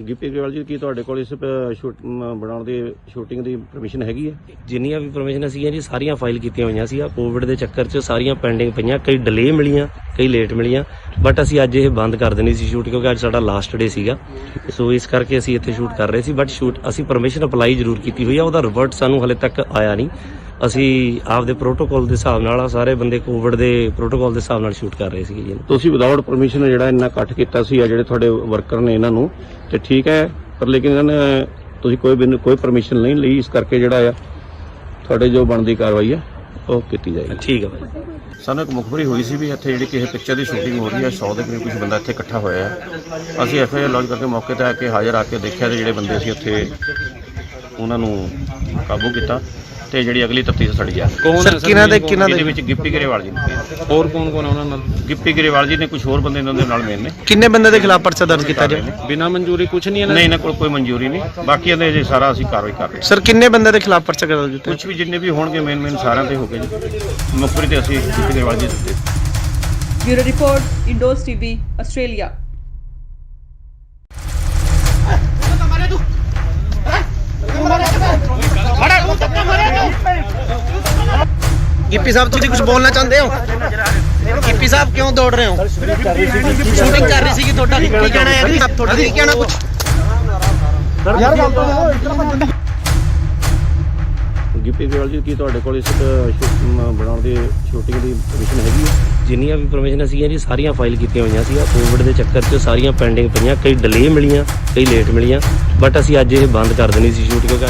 [SPEAKER 2] ਗਿੱਪੀ ਗਰੇਵਾਲ ਜੀ ਕੀ ਤੁਹਾਡੇ ਕੋਲ ਇਸ ਬਣਾਉਣ ਦੀ ਸ਼ੂਟਿੰਗ ਦੀ ਪਰਮਿਸ਼ਨ ਹੈਗੀ ਹੈ?
[SPEAKER 3] ਜਿੰਨੀਆਂ ਵੀ ਪਰਮਿਸ਼ਨਾਂ ਸੀਗੀਆਂ ਜੀ ਸਾਰੀਆਂ ਫਾਈਲ ਕੀਤੀਆਂ ਹੋਈਆਂ ਸੀ। ਕੋਵਿਡ ਦੇ ਚੱਕਰ 'ਚ ਸਾਰੀਆਂ ਪੈਂਡਿੰਗ ਪਈਆਂ, ਕਈ ਡਿਲੇ ਮਿਲੀਆਂ, ਕਈ ਲੇਟ ਮਿਲੀਆਂ, ਬਟ ਅਸੀਂ ਅੱਜ ਇਹ ਬੰਦ ਕਰ ਦੇਣੀ ਸੀ ਸ਼ੂਟ ਕਿਉਂਕਿ ਅੱਜ ਸਾਡਾ ਲਾਸਟ ਡੇ ਸੀਗਾ। ਸੋ ਇਸ ਕਰਕੇ ਅਸੀਂ ਇੱਥੇ ਸ਼ੂਟ ਕਰ ਰਹੇ ਸੀ, ਬਟ ਸ਼ੂਟ ਅਸੀਂ ਪਰਮਿਸ਼ਨ ਅਪਲਾਈ ਜ਼ਰੂਰ ਕੀਤੀ ਹੋਈ ਆ, ਉਹਦਾ ਰਿਵਰਟ ਸਾਨੂੰ ਹਲੇ ਤੱਕ ਆਇਆ ਨਹੀਂ। ਅਸੀਂ ਆਪਦੇ ਪ੍ਰੋਟੋਕਾਲ ਦੇ ਹਿਸਾਬ ਨਾਲ ਸਾਰੇ ਬੰਦੇ ਕੋਵਿਡ ਦੇ ਪ੍ਰੋਟੋਕਾਲ ਦੇ ਹਿਸਾਬ ਨਾਲ ਸ਼ੂਟ ਕਰ ਰਹੇ ਸੀਗੇ ਜੀ।
[SPEAKER 2] ਤੁਸੀਂ ਵਿਦਆਊਟ ਪਰਮਿਸ਼ਨ ਜਿਹੜਾ ਇੰਨਾ ਇਕੱਠ ਕੀਤਾ ਸੀ ਆ ਜਿਹੜੇ ਤੁਹਾਡੇ ਵਰਕਰ ਨੇ ਇਹਨਾਂ ਨੂੰ, ਤੇ ਠੀਕ ਹੈ, ਪਰ ਲੇਕਿਨ ਇਹਨਾਂ ਨੇ ਤੁਸੀਂ ਕੋਈ ਪਰਮਿਸ਼ਨ ਨਹੀਂ ਲਈ, ਇਸ ਕਰਕੇ ਜਿਹੜਾ ਆ ਤੁਹਾਡੇ ਜੋ ਬਣਦੀ ਕਾਰਵਾਈ ਹੈ ਉਹ ਕੀਤੀ ਜਾਏਗੀ।
[SPEAKER 3] ਠੀਕ ਹੈ ਭਾਈ।
[SPEAKER 2] ਸਾਨੂੰ ਇੱਕ ਮੁਖਬਰੀ ਹੋਈ ਸੀ ਵੀ ਇੱਥੇ ਜਿਹੜੀ ਕਿਸੇ ਪਿਕਚਰ ਦੀ ਸ਼ੂਟਿੰਗ ਹੋ ਰਹੀ ਹੈ, 100 ਦੇ ਕਰੀਬ ਕੁਝ ਬੰਦਾ ਇੱਥੇ ਇਕੱਠਾ ਹੋਇਆ ਹੈ। ਅਸੀਂ FIR ਲੌਜ ਕਰਕੇ ਮੌਕੇ ਤੇ ਆ ਕੇ ਹਾਜ਼ਰ ਆ ਕੇ ਦੇਖਿਆ ਤੇ ਜਿਹੜੇ ਬੰਦੇ ਸੀ ਉੱਥੇ ਉਹਨਾਂ ਨੂੰ ਕਾਬੂ ਕੀਤਾ ਤੇ ਜਿਹੜੀ ਅਗਲੀ ਤਫਤੀਸ਼ ਸੜੀ ਜਾ
[SPEAKER 6] ਕੌਣ ਹੈ ਸਰ?
[SPEAKER 2] ਇਹਦੇ ਵਿੱਚ ਗਿੱਪੀ ਗਰੇਵਾਲ ਜੀ ਨੇ,
[SPEAKER 6] ਹੋਰ ਕੌਣ ਕੌਣ ਹੈ ਉਹਨਾਂ ਨਾਲ?
[SPEAKER 2] ਗਿੱਪੀ ਗਰੇਵਾਲ ਜੀ ਨੇ, ਕੁਝ ਹੋਰ ਬੰਦੇ ਇਹਨਾਂ ਦੇ ਨਾਲ ਮੇਨ ਨੇ।
[SPEAKER 1] ਕਿੰਨੇ ਬੰਦੇ ਦੇ ਖਿਲਾਫ ਪਰਚਾ ਦਰਜ ਕੀਤਾ ਜੀ?
[SPEAKER 6] ਬਿਨਾਂ ਮਨਜ਼ੂਰੀ ਕੁਝ ਨਹੀਂ ਇਹਨਾਂ
[SPEAKER 2] ਨਹੀਂ, ਇਹਨਾਂ ਕੋਲ ਕੋਈ ਮਨਜ਼ੂਰੀ ਨਹੀਂ, ਬਾਕੀ ਇਹਦੇ ਜੇ ਸਾਰਾ ਅਸੀਂ ਕਾਰਵਾਈ ਕਰ ਰਹੇ ਹਾਂ।
[SPEAKER 1] ਸਰ ਕਿੰਨੇ ਬੰਦੇ ਦੇ ਖਿਲਾਫ ਪਰਚਾ ਦਰਜ ਕੀਤਾ?
[SPEAKER 2] ਕੁਝ ਵੀ ਜਿੰਨੇ ਵੀ ਹੋਣਗੇ ਮੇਨ ਸਾਰਿਆਂ ਤੇ ਹੋ ਗਏ ਜੀ। ਮੁਖਬਰੀ ਤੇ ਅਸੀਂ ਗਿੱਪੀ ਗਰੇਵਾਲ ਜੀ ਦਿੱਤੇ।
[SPEAKER 4] Bureau report, Indos TV, Australia.
[SPEAKER 1] Gippy sahib ਤੁਸੀਂ ਕੁਝ ਬੋਲਣਾ ਚਾਹੁੰਦੇ ਹੋ? ਗਿੱਪੀ ਸਾਹਿਬ ਕਿਉਂ ਦੌੜ ਰਹੇ ਹੋ? ਸ਼ੂਟਿੰਗ ਕਰ ਰਹੀ ਸੀਗੀ ਤੁਹਾਡਾ ਕੀ ਕਹਿਣਾ ਹੈ ਜੀ? ਤੁਹਾਡਾ ਕੀ ਕਹਿਣਾ ਕੁਝ?
[SPEAKER 5] ਯਾਰ ਗੱਲ ਤਾਂ ਦੇਖੋ ਇਸ ਤਰ੍ਹਾਂ ਬੰਦੇ
[SPEAKER 2] ਗਿੱਪੀ ਗਰੇਵਾਲ ਜੀ ਕੀ ਤੁਹਾਡੇ ਕੋਲ ਇਸ ਬਣਾਉਣ ਦੀ ਸ਼ੂਟਿੰਗ ਦੀ ਪਰਮਿਸ਼ਨ ਹੈਗੀ ਹੈ?
[SPEAKER 3] ਜਿੰਨੀਆਂ ਵੀ ਪਰਮਿਸ਼ਨ ਸੀਗੀਆਂ ਜੀ ਸਾਰੀਆਂ ਫਾਈਲ ਕੀਤੀਆਂ ਹੋਈਆਂ ਸੀ। ਕੋਵਿਡ ਦੇ ਚੱਕਰ 'ਚ ਸਾਰੀਆਂ ਪੈਂਡਿੰਗ ਪਈਆਂ, ਕਈ ਡਿਲੇ ਮਿਲੀਆਂ, ਕਈ ਲੇਟ ਮਿਲੀਆਂ, ਬਟ ਅਸੀਂ ਅੱਜ ਇਹ ਬੰਦ ਕਰ ਦੇਣੀ ਸੀ ਸ਼ੂਟ ਕਿਉਂਕਿ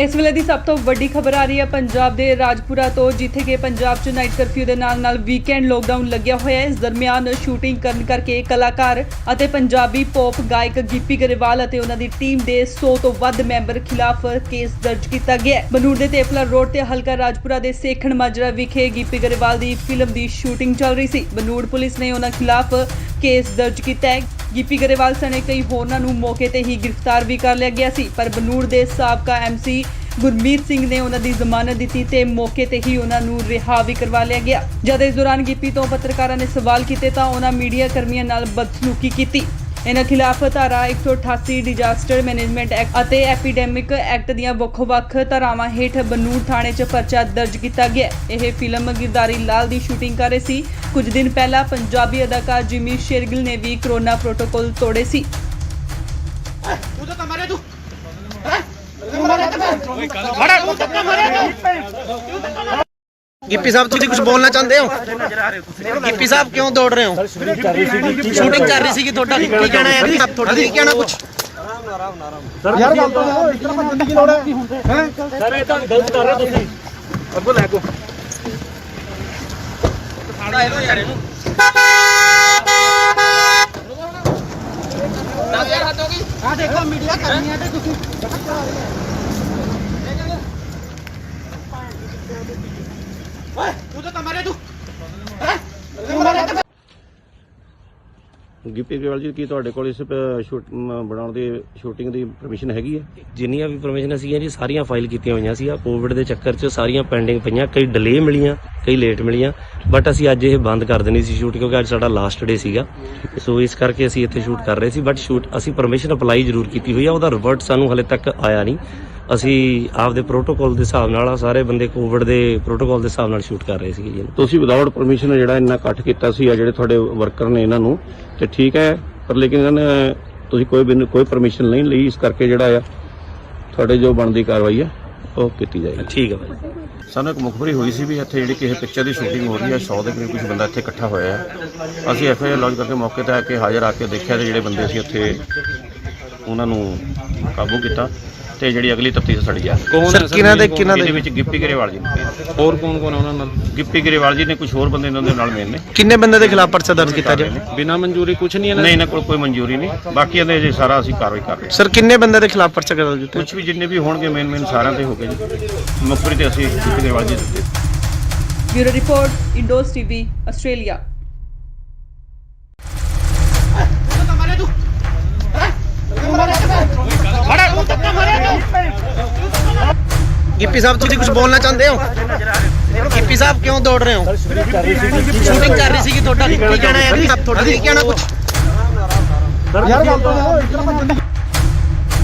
[SPEAKER 4] ਇਸ ਵੇਲੇ ਦੀ ਸਭ ਤੋਂ ਵੱਡੀ ਖਬਰ ਆ ਰਹੀ ਹੈ ਪੰਜਾਬ ਦੇ ਰਾਜਪੁਰਾ ਤੋਂ, ਜਿੱਥੇ ਕਿ ਪੰਜਾਬ 'ਚ ਨਾਈਟ ਕਰਫਿਊ ਦੇ ਨਾਲ ਵੀਕਐਂਡ ਲੋਕਡਾਊਨ ਲੱਗਿਆ ਹੋਇਆ ਹੈ। ਇਸ ਦਰਮਿਆਨ ਸ਼ੂਟਿੰਗ ਕਰਨ ਕਰਕੇ ਕਲਾਕਾਰ ਅਤੇ ਪੰਜਾਬੀ ਪੌਪ ਗਾਇਕ ਗਿੱਪੀ ਗਰੇਵਾਲ ਅਤੇ ਉਹਨਾਂ ਦੀ ਟੀਮ ਦੇ 100 ਤੋਂ ਵੱਧ ਮੈਂਬਰ ਖਿਲਾਫ ਕੇਸ ਦਰਜ ਕੀਤਾ ਗਿਆ ਹੈ। ਬਨੂੜ ਦੇ ਤੇਪਲਾ ਰੋਡ ਤੇ ਹਲਕਾ ਰਾਜਪੁਰਾ ਦੇ ਸੇਖਣ ਮਾਜਰਾ ਵਿਖੇ ਗਿੱਪੀ ਗਰੇਵਾਲ ਦੀ ਫਿਲਮ ਦੀ ਸ਼ੂਟਿੰਗ ਚੱਲ ਰਹੀ ਸੀ। ਬਨੂੜ ਪੁਲਿਸ ਨੇ ਉਹਨਾਂ ਖਿਲਾਫ ਕੇਸ ਦਰਜ ਕੀਤਾ ਹੈ। ਗਿੱਪੀ ਗਰੇਵਾਲ ਸਣੇ ਕਈ ਹੋਰਨਾਂ ਨੂੰ ਮੌਕੇ ਤੇ ਹੀ ਗ੍ਰਿਫਤਾਰ ਵੀ ਕਰ ਲਿਆ ਗਿਆ ਸੀ, ਪਰ ਬਨੂੜ ਦੇ ਸਾਬਕਾ ਐਮਸੀ ਗੁਰਮੀਤ ਸਿੰਘ ਨੇ ਉਹਨਾਂ ਦੀ ਜ਼ਮਾਨਤ ਦਿੱਤੀ ਤੇ ਮੌਕੇ ਤੇ ਹੀ ਉਹਨਾਂ ਨੂੰ ਰਿਹਾ ਵੀ ਕਰਵਾ ਲਿਆ ਗਿਆ। ਜਦ ਇਸ ਦੌਰਾਨ ਗਿੱਪੀ ਤੋਂ ਪੱਤਰਕਾਰਾਂ ਨੇ ਸਵਾਲ ਕੀਤੇ ਤਾਂ ਉਹਨਾਂ ਮੀਡੀਆ ਕਰਮੀਆਂ ਨਾਲ ਬਦਸਲੂਕੀ ਕੀਤੀ। ਇਹਨਾਂ ਖਿਲਾਫ ਧਾਰਾ 188 ਡਿਜ਼ਾਸਟਰ ਮੈਨੇਜਮੈਂਟ ਐਕਟ ਅਤੇ ਐਪੀਡੈਮਿਕ ਐਕਟ ਦੀਆਂ ਵੱਖ-ਵੱਖ ਧਾਰਾਵਾਂ ਹੇਠ ਬਨੂੜ ਥਾਣੇ 'ਚ ਪਰਚਾ ਦਰਜ ਕੀਤਾ ਗਿਆ। ਇਹ ਫਿਲਮ ਗਿਰਦਾਰੀ ਲਾਲ ਦੀ ਸ਼ੂਟਿੰਗ ਕਰ ਰਹੇ ਸੀ। ਕੁਝ ਦਿਨ ਪਹਿਲਾਂ ਪੰਜਾਬੀ ਅਦਾਕਾਰ ਜਿਮੀ ਸ਼ੇਰਗਿਲ ਨੇ ਵੀ ਕੋਰੋਨਾ ਪ੍ਰੋਟੋਕਾਲ ਤੋੜੇ ਸੀ।
[SPEAKER 1] ਗਿੱਪੀ ਸਾਹਿਬ ਤੁਸੀਂ ਕੁਝ ਬੋਲਣਾ ਚਾਹੁੰਦੇ ਹੋ? ਗਿੱਪੀ ਸਾਹਿਬ ਕਿਉਂ ਦੌੜ ਰਹੇ ਹੋ? ਸ਼ੂਟਿੰਗ ਕਰ ਰਹੀ ਸੀਗੀ ਤੁਹਾਡਾ ਕੀ ਕਹਿਣਾ ਹੈ ਜੀ? ਤੁਹਾਡਾ ਕੀ ਕਹਿਣਾ ਕੁਝ?
[SPEAKER 5] ਯਾਰ ਗੱਲ ਤਾਂ ਦੇਖੋ ਇਸ ਤਰ੍ਹਾਂ ਬੰਦੇ ਦੀ ਲੋੜ ਹੈ ਸਰ ਇਹ ਤਾਂ ਗਲਤ ਕਰ ਰਹੇ ਤੁਸੀਂ ਅੱਗੋਂ ਲੈ ਕੋ ਆ ਦੇਖੋ ਮੀਡੀਆ ਕਰਨੀ ਤੇ ਤੁਸੀਂ ਓਏ ਤੂੰ ਤਾਂ ਮਰੇ ਤੂੰ
[SPEAKER 2] ਗਿੱਪੀ ਗਰੇਵਾਲ ਜੀ ਕੀ ਤੁਹਾਡੇ ਕੋਲ ਇਸ ਬਣਾਉਣ ਦੀ ਸ਼ੂਟਿੰਗ ਦੀ ਪਰਮਿਸ਼ਨ ਹੈਗੀ ਹੈ?
[SPEAKER 3] ਜਿੰਨੀਆਂ ਵੀ ਪਰਮਿਸ਼ਨ ਸੀਗੀਆਂ ਜੀ ਸਾਰੀਆਂ ਫਾਈਲ ਕੀਤੀਆਂ ਹੋਈਆਂ ਸੀ। ਕੋਵਿਡ ਦੇ ਚੱਕਰ 'ਚ ਸਾਰੀਆਂ ਪੈਂਡਿੰਗ ਪਈਆਂ, ਕਈ ਡਿਲੇ ਮਿਲੀਆਂ, ਕਈ ਲੇਟ ਮਿਲੀਆਂ, ਬਟ ਅਸੀਂ ਅੱਜ ਇਹ ਬੰਦ ਕਰ ਦੇਣੀ ਸੀ ਸ਼ੂਟ ਕਿਉਂਕਿ ਅੱਜ ਸਾਡਾ ਲਾਸਟ ਡੇ ਸੀਗਾ। ਸੋ ਇਸ ਕਰਕੇ ਅਸੀਂ ਇੱਥੇ ਸ਼ੂਟ ਕਰ ਰਹੇ ਸੀ, ਬਟ ਅਸੀਂ ਪਰਮਿਸ਼ਨ ਅਪਲਾਈ ਜ਼ਰੂਰ ਕੀਤੀ ਹੋਈ ਆ, ਉਹਦਾ ਰਿਵਰਟ ਸਾਨੂੰ ਹਲੇ ਤੱਕ ਆਇਆ ਨਹੀਂ। ਅਸੀਂ ਆਪਦੇ ਪ੍ਰੋਟੋਕਾਲ ਦੇ ਹਿਸਾਬ ਨਾਲ ਸਾਰੇ ਬੰਦੇ ਕੋਵਿਡ ਦੇ ਪ੍ਰੋਟੋਕਾਲ ਦੇ ਹਿਸਾਬ ਨਾਲ ਸ਼ੂਟ ਕਰ ਰਹੇ ਸੀਗੇ ਜੀ।
[SPEAKER 2] ਤੁਸੀਂ ਵਿਦਆਊਟ ਪਰਮਿਸ਼ਨ ਜਿਹੜਾ ਇੰਨਾ ਇਕੱਠ ਕੀਤਾ ਸੀ ਆ ਜਿਹੜੇ ਤੁਹਾਡੇ ਵਰਕਰ ਨੇ ਇਹਨਾਂ ਨੂੰ ਤੇ ਠੀਕ ਹੈ, ਪਰ ਲੇਕਿਨ ਇਹਨਾਂ ਨੇ ਤੁਸੀਂ ਕੋਈ ਪਰਮਿਸ਼ਨ ਨਹੀਂ ਲਈ, ਇਸ ਕਰਕੇ ਜਿਹੜਾ ਆ ਤੁਹਾਡੇ ਜੋ ਬਣਦੀ ਕਾਰਵਾਈ ਆ ਉਹ ਕੀਤੀ ਜਾਏਗੀ।
[SPEAKER 3] ਠੀਕ ਹੈ ਭਾਈ।
[SPEAKER 2] ਸਾਨੂੰ ਇੱਕ ਮੁਖਬਰੀ ਹੋਈ ਸੀ ਵੀ ਇੱਥੇ ਜਿਹੜੀ ਕਿਸੇ ਪਿਕਚਰ ਦੀ ਸ਼ੂਟਿੰਗ ਹੋ ਰਹੀ ਹੈ, 100 ਦੇ ਕਰੀਬ ਕੁਝ ਬੰਦਾ ਇੱਥੇ ਇਕੱਠਾ ਹੋਇਆ ਹੈ। ਅਸੀਂ ਐਫਆਈਆਰ ਲੌਂਚ ਕਰਕੇ ਮੌਕੇ ਤੇ ਆ ਕੇ ਹਾਜ਼ਰ ਆ ਕੇ ਦੇਖਿਆ ਤੇ ਜਿਹੜੇ ਬੰਦੇ ਸੀ ਉੱਥੇ ਉਹਨਾਂ ਨੂੰ ਕਾਬੂ ਕੀਤਾ ਤੇ ਜਿਹੜੀ ਅਗਲੀ ਤਫਤੀਸ਼ ਸਾਡੀ ਆ।
[SPEAKER 6] ਕੌਣ
[SPEAKER 1] ਸਰ ਕਿਹਨਾਂ ਦੇ
[SPEAKER 2] ਇਹਦੇ ਵਿੱਚ ਗਿੱਪੀ ਗਰੇਵਾਲ ਜੀ ਨੇ,
[SPEAKER 6] ਹੋਰ ਕੌਣ ਕੌਣ ਉਹਨਾਂ ਨਾਲ?
[SPEAKER 2] ਗਿੱਪੀ ਗਰੇਵਾਲ ਜੀ ਨੇ, ਕੁਝ ਹੋਰ ਬੰਦੇ ਇਹਨਾਂ ਦੇ ਨਾਲ ਮੇਨ ਨੇ।
[SPEAKER 1] ਕਿੰਨੇ ਬੰਦੇ ਦੇ ਖਿਲਾਫ ਪਰਚਾ ਦਰਜ ਕੀਤਾ ਜੀ?
[SPEAKER 6] ਬਿਨਾਂ ਮਨਜ਼ੂਰੀ ਕੁਝ ਨਹੀਂ
[SPEAKER 2] ਨਹੀਂ, ਇਹਨਾਂ ਕੋਲ ਕੋਈ ਮਨਜ਼ੂਰੀ ਨਹੀਂ, ਬਾਕੀ ਇਹਦੇ ਜੇ ਸਾਰਾ ਅਸੀਂ ਕਾਰਵਾਈ ਕਰ ਰਹੇ ਹਾਂ।
[SPEAKER 1] ਸਰ ਕਿੰਨੇ ਬੰਦੇ ਦੇ ਖਿਲਾਫ ਪਰਚਾ ਦਰਜ ਕੀਤਾ?
[SPEAKER 2] ਕੁਝ ਵੀ ਜਿੰਨੇ ਵੀ ਹੋਣਗੇ ਮੇਨ ਸਾਰਿਆਂ ਤੇ ਹੋ ਗਏ ਜੀ। ਮੁਖਬਰੀ ਤੇ ਅਸੀਂ ਗਿੱਪੀ ਗਰੇਵਾਲ ਜੀ ਦਿੱਤੇ।
[SPEAKER 4] Bureau report, Indos TV, Australia.
[SPEAKER 1] Gippy sahib ਤੁਸੀਂ ਕੁਝ ਬੋਲਣਾ ਚਾਹੁੰਦੇ ਹੋ? ਗਿੱਪੀ ਸਾਹਿਬ ਕਿਉਂ ਦੌੜ ਰਹੇ ਹੋ? ਸ਼ੂਟਿੰਗ ਕਰ ਰਹੀ ਸੀਗੀ ਤੁਹਾਡਾ ਕੀ ਕਹਿਣਾ ਹੈ ਜੀ? ਤੁਹਾਡਾ ਕੀ ਕਹਿਣਾ ਕੁਝ?
[SPEAKER 5] ਯਾਰ ਗੱਲ ਤਾਂ ਦੇਖੋ ਇਸ ਤਰ੍ਹਾਂ ਬੰਦੇ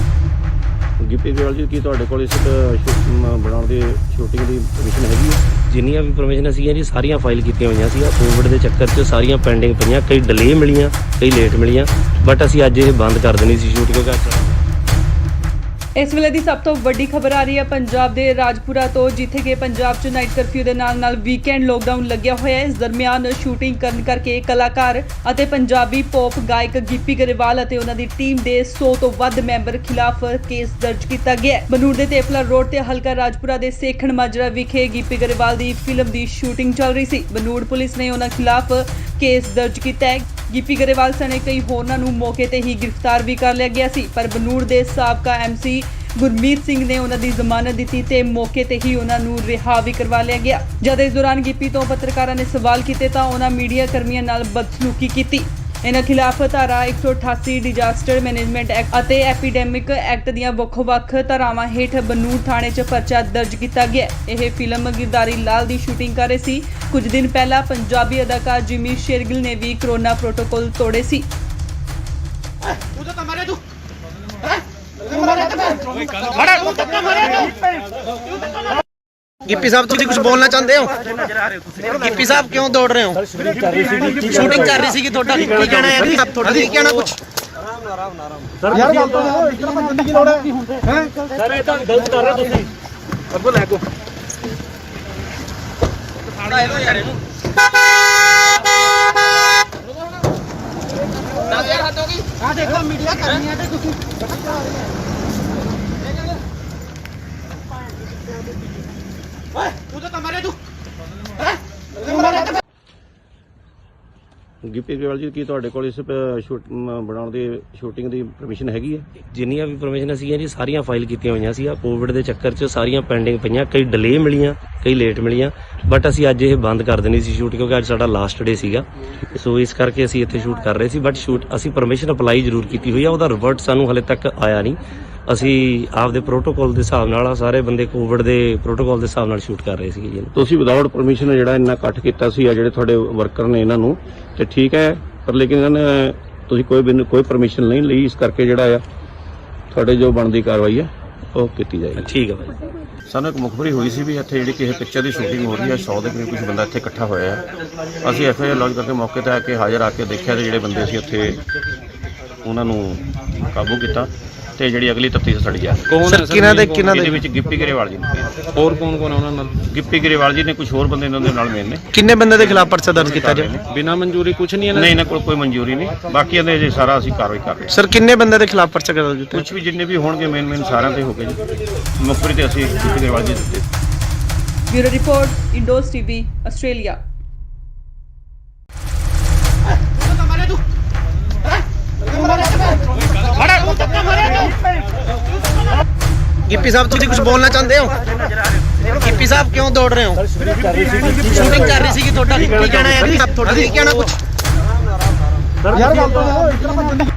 [SPEAKER 2] ਗਿੱਪੀ ਗਰੇਵਾਲ ਜੀ ਕੀ ਤੁਹਾਡੇ ਕੋਲ ਇਸ ਬਣਾਉਣ ਦੀ ਸ਼ੂਟਿੰਗ ਦੀ ਪਰਮਿਸ਼ਨ ਹੈਗੀ ਹੈ?
[SPEAKER 3] ਜਿੰਨੀਆਂ ਵੀ ਪਰਮਿਸ਼ਨ ਸੀਗੀਆਂ ਜੀ ਸਾਰੀਆਂ ਫਾਈਲ ਕੀਤੀਆਂ ਹੋਈਆਂ ਸੀ। ਕੋਵਿਡ ਦੇ ਚੱਕਰ 'ਚ ਸਾਰੀਆਂ ਪੈਂਡਿੰਗ ਪਈਆਂ, ਕਈ ਡਿਲੇ ਮਿਲੀਆਂ, ਕਈ ਲੇਟ ਮਿਲੀਆਂ, ਬਟ ਅਸੀਂ ਅੱਜ ਇਹ ਬੰਦ ਕਰ ਦੇਣੀ ਸੀ ਸ਼ੂਟ ਕਿਉਂਕਿ
[SPEAKER 4] ਇਸ ਵੇਲੇ ਦੀ ਸਭ ਤੋਂ ਵੱਡੀ ਖਬਰ ਆ ਰਹੀ ਹੈ ਪੰਜਾਬ ਦੇ ਰਾਜਪੁਰਾ ਤੋਂ, ਜਿੱਥੇ ਕਿ ਪੰਜਾਬ 'ਚ ਨਾਈਟ ਕਰਫਿਊ ਦੇ ਨਾਲ ਵੀਕਐਂਡ ਲੋਕਡਾਊਨ ਲੱਗਿਆ ਹੋਇਆ ਹੈ। ਇਸ ਦਰਮਿਆਨ ਸ਼ੂਟਿੰਗ ਕਰਨ ਕਰਕੇ ਕਲਾਕਾਰ ਅਤੇ ਪੰਜਾਬੀ ਪੌਪ ਗਾਇਕ ਗਿੱਪੀ ਗਰੇਵਾਲ ਅਤੇ ਉਹਨਾਂ ਦੀ ਟੀਮ ਦੇ 100 ਤੋਂ ਵੱਧ ਮੈਂਬਰ ਖਿਲਾਫ ਕੇਸ ਦਰਜ ਕੀਤਾ ਗਿਆ ਹੈ। ਬਨੂੜ ਦੇ ਤੇਪਲਾ ਰੋਡ ਤੇ ਹਲਕਾ ਰਾਜਪੁਰਾ ਦੇ ਸੇਖਣ ਮਾਜਰਾ ਵਿਖੇ ਗਿੱਪੀ ਗਰੇਵਾਲ ਦੀ ਫਿਲਮ ਦੀ ਸ਼ੂਟਿੰਗ ਚੱਲ ਰਹੀ ਸੀ। ਬਨੂੜ ਪੁਲਿਸ ਨੇ ਉਹਨਾਂ ਖਿਲਾਫ ਕੇਸ ਦਰਜ ਕੀਤਾ ਹੈ। ਗਿੱਪੀ ਗਰੇਵਾਲ ਸਣੇ ਕਈ ਹੋਰਨਾਂ ਨੂੰ ਮੌਕੇ ਤੇ ਹੀ ਗ੍ਰਿਫਤਾਰ ਵੀ ਕਰ ਲਿਆ ਗਿਆ ਸੀ, ਪਰ ਬਨੂੜ ਦੇ ਸਾਬਕਾ ਐਮਸੀ ਗੁਰਮੀਤ ਸਿੰਘ ਨੇ ਉਹਨਾਂ ਦੀ ਜ਼ਮਾਨਤ ਦਿੱਤੀ ਤੇ ਮੌਕੇ ਤੇ ਹੀ ਉਹਨਾਂ ਨੂੰ ਰਿਹਾ ਵੀ ਕਰਵਾ ਲਿਆ ਗਿਆ। ਜਦ ਇਸ ਦੌਰਾਨ ਗਿੱਪੀ ਤੋਂ ਪੱਤਰਕਾਰਾਂ ਨੇ ਸਵਾਲ ਕੀਤੇ ਤਾਂ ਉਹਨਾਂ ਮੀਡੀਆ ਕਰਮੀਆਂ ਨਾਲ ਬਦਸਲੂਕੀ ਕੀਤੀ। ਇਹਨਾਂ ਖਿਲਾਫ ਧਾਰਾ 188 ਡਿਜ਼ਾਸਟਰ ਮੈਨੇਜਮੈਂਟ ਐਕਟ ਅਤੇ ਐਪੀਡੈਮਿਕ ਐਕਟ ਦੀਆਂ ਵੱਖ-ਵੱਖ ਧਾਰਾਵਾਂ ਹੇਠ ਬਨੂੜ ਥਾਣੇ 'ਚ ਪਰਚਾ ਦਰਜ ਕੀਤਾ ਗਿਆ। ਇਹ ਫਿਲਮ ਗਿਰਦਾਰੀ ਲਾਲ ਦੀ ਸ਼ੂਟਿੰਗ ਕਰ ਰਹੇ ਸੀ। ਕੁਝ ਦਿਨ ਪਹਿਲਾਂ ਪੰਜਾਬੀ ਅਦਾਕਾਰ ਜਿਮੀ ਸ਼ੇਰਗਿਲ ਨੇ ਵੀ ਕੋਰੋਨਾ ਪ੍ਰੋਟੋਕਾਲ ਤੋੜੇ ਸੀ।
[SPEAKER 5] ਤੂੰ ਤਾਂ ਮਰੇ ਤੂੰ
[SPEAKER 1] ਗਿੱਪੀ ਸਾਹਿਬ ਤੁਸੀਂ ਕੁਝ ਬੋਲਣਾ ਚਾਹੁੰਦੇ ਹੋ? ਗਿੱਪੀ ਸਾਹਿਬ ਕਿਉਂ ਦੌੜ ਰਹੇ ਹੋ? ਸ਼ੂਟਿੰਗ ਕਰ ਰਹੀ ਸੀਗੀ ਤੁਹਾਡਾ ਕੀ ਕਹਿਣਾ ਹੈ ਜੀ? ਤੁਹਾਡਾ ਕੀ ਕਹਿਣਾ ਕੁਝ?
[SPEAKER 5] ਯਾਰ ਗੱਲ ਤਾਂ ਇਸ ਤਰ੍ਹਾਂ ਭੱਜਣ ਦੀ ਕੀ ਲੋੜ ਹੈ? ਸਰ ਇਹ ਤਾਂ ਗਲਤ ਕਰ ਰਹੇ ਤੁਸੀਂ। ਅੱਗੋਂ ਲੈ ਕੋ ਆ ਦੇਖੋ ਮੀਡੀਆ ਕਰਨੀ ਹੈ ਤੇ ਤੁਸੀਂ ਓਏ ਤੂੰ ਤਾਂ ਮਾਰੇ ਤੂੰ
[SPEAKER 2] ਗਿੱਪੀ ਗਰੇਵਾਲ ਜੀ, ਕੀ ਤੁਹਾਡੇ ਕੋਲ ਇਸ ਬਣਾਉਣ ਦੀ ਸ਼ੂਟਿੰਗ ਦੀ ਪਰਮਿਸ਼ਨ ਹੈਗੀ ਹੈ?
[SPEAKER 3] ਜਿੰਨੀਆਂ ਵੀ ਪਰਮਿਸ਼ਨ ਸੀਗੀਆਂ ਜੀ ਸਾਰੀਆਂ ਫਾਈਲ ਕੀਤੀਆਂ ਹੋਈਆਂ ਸੀ। ਕੋਵਿਡ ਦੇ ਚੱਕਰ 'ਚ ਸਾਰੀਆਂ ਪੈਂਡਿੰਗ ਪਈਆਂ, ਕਈ ਡਿਲੇ ਮਿਲੀਆਂ, ਕਈ ਲੇਟ ਮਿਲੀਆਂ, ਬਟ ਅਸੀਂ ਅੱਜ ਇਹ ਬੰਦ ਕਰ ਦੇਣੀ ਸੀ ਸ਼ੂਟ, ਕਿਉਂਕਿ ਅੱਜ ਸਾਡਾ ਲਾਸਟ ਡੇ ਸੀਗਾ। ਸੋ ਇਸ ਕਰਕੇ ਅਸੀਂ ਇੱਥੇ ਸ਼ੂਟ ਕਰ ਰਹੇ ਸੀ, ਬਟ ਸ਼ੂਟ ਅਸੀਂ ਪਰਮਿਸ਼ਨ ਅਪਲਾਈ ਜ਼ਰੂਰ ਕੀਤੀ ਹੋਈ ਆ, ਉਹਦਾ ਰਿਵਰਟ ਸਾਨੂੰ ਹਲੇ ਤੱਕ ਆਇਆ ਨਹੀਂ। ਅਸੀਂ ਆਪਦੇ ਪ੍ਰੋਟੋਕਾਲ ਦੇ ਹਿਸਾਬ ਨਾਲ ਸਾਰੇ ਬੰਦੇ ਕੋਵਿਡ ਦੇ ਪ੍ਰੋਟੋਕਾਲ ਦੇ ਹਿਸਾਬ ਨਾਲ ਸ਼ੂਟ ਕਰ ਰਹੇ ਸੀਗੇ ਜੀ।
[SPEAKER 2] ਤੁਸੀਂ ਵਿਦਆਊਟ ਪਰਮਿਸ਼ਨ ਜਿਹੜਾ ਇੰਨਾ ਇਕੱਠ ਕੀਤਾ ਸੀ ਆ ਜਿਹੜੇ ਤੁਹਾਡੇ ਵਰਕਰ ਨੇ ਇਹਨਾਂ ਨੂੰ, ਤੇ ਠੀਕ ਹੈ, ਪਰ ਲੇਕਿਨ ਇਹਨਾਂ ਨੇ ਤੁਸੀਂ ਕੋਈ ਪਰਮਿਸ਼ਨ ਨਹੀਂ ਲਈ, ਇਸ ਕਰਕੇ ਜਿਹੜਾ ਆ ਤੁਹਾਡੇ ਜੋ ਬਣਦੀ ਕਾਰਵਾਈ ਹੈ ਉਹ ਕੀਤੀ ਜਾਏਗੀ।
[SPEAKER 3] ਠੀਕ ਹੈ ਭਾਈ।
[SPEAKER 2] ਸਾਨੂੰ ਇੱਕ ਮੁਖਬਰੀ ਹੋਈ ਸੀ ਵੀ ਇੱਥੇ ਜਿਹੜੀ ਕਿਸੇ ਪਿਕਚਰ ਦੀ ਸ਼ੂਟਿੰਗ ਹੋ ਰਹੀ ਹੈ, 100 ਦੇ ਕਰੀਬ ਕੁਝ ਬੰਦਾ ਇੱਥੇ ਇਕੱਠਾ ਹੋਇਆ ਹੈ। ਅਸੀਂ ਐਫਆਈਆਰ ਲੌਂਚ ਕਰਕੇ ਮੌਕੇ ਤੇ ਆ ਕੇ ਹਾਜ਼ਰ ਆ ਕੇ ਦੇਖਿਆ ਤੇ ਜਿਹੜੇ ਬੰਦੇ ਸੀ ਉੱਥੇ ਉਹਨਾਂ ਨੂੰ ਕਾਬੂ ਕੀਤਾ ਤੇ ਜਿਹੜੀ ਅਗਲੀ ਤਫਤੀਸ਼ ਸੜੀ ਆ।
[SPEAKER 6] ਕੌਣ ਹੈ ਸਰ?
[SPEAKER 2] ਇਹਦੇ ਵਿੱਚ ਗਿੱਪੀ ਗਰੇਵਾਲ ਜੀ ਨੇ,
[SPEAKER 6] ਹੋਰ ਕੌਣ ਕੌਣ ਹੈ ਉਹਨਾਂ ਨਾਲ?
[SPEAKER 2] ਗਿੱਪੀ ਗਰੇਵਾਲ ਜੀ ਨੇ, ਕੁਝ ਹੋਰ ਬੰਦੇ ਇਹਨਾਂ ਦੇ ਨਾਲ ਮੇਨ ਨੇ।
[SPEAKER 1] ਕਿੰਨੇ ਬੰਦੇ ਦੇ ਖਿਲਾਫ ਪਰਚਾ ਦਰਜ ਕੀਤਾ ਜੀ?
[SPEAKER 6] ਬਿਨਾਂ ਮਨਜ਼ੂਰੀ ਕੁਝ ਨਹੀਂ ਹੈ
[SPEAKER 2] ਨਹੀਂ, ਇਹਨਾਂ ਕੋਲ ਕੋਈ ਮਨਜ਼ੂਰੀ ਨਹੀਂ, ਬਾਕੀ ਇਹਦੇ ਜੇ ਸਾਰਾ ਅਸੀਂ ਕਾਰਵਾਈ ਕਰ ਰਹੇ ਹਾਂ।
[SPEAKER 1] ਸਰ ਕਿੰਨੇ ਬੰਦੇ ਦੇ ਖਿਲਾਫ ਪਰਚਾ ਦਰਜ ਕੀਤਾ?
[SPEAKER 2] ਕੁਝ ਵੀ ਜਿੰਨੇ ਵੀ ਹੋਣਗੇ ਮੇਨ ਸਾਰਿਆਂ ਤੇ ਹੋ ਗਏ ਜੀ। ਮੁਖਬਰੀ ਤੇ ਅਸੀਂ ਗਿੱਪੀ ਗਰੇਵਾਲ ਜੀ ਦਿੱਤੇ।
[SPEAKER 4] Bureau report, Indos TV, Australia.
[SPEAKER 1] Gippy sahib ਤੁਸੀਂ ਕੁਝ ਬੋਲਣਾ ਚਾਹੁੰਦੇ ਹੋ? ਗਿੱਪੀ ਸਾਹਿਬ ਕਿਉਂ ਦੌੜ ਰਹੇ ਹੋ? ਸ਼ੂਟਿੰਗ ਕਰ ਰਹੀ ਸੀਗੀ ਤੁਹਾਡਾ ਕੀ ਕਹਿਣਾ ਹੈ ਜੀ? ਤੁਹਾਡਾ ਕੀ ਕਹਿਣਾ ਕੁਝ?
[SPEAKER 5] ਯਾਰ ਗੱਲ ਤਾਂ ਇਸ ਤਰ੍ਹਾਂ ਭੱਜਣ ਦੀ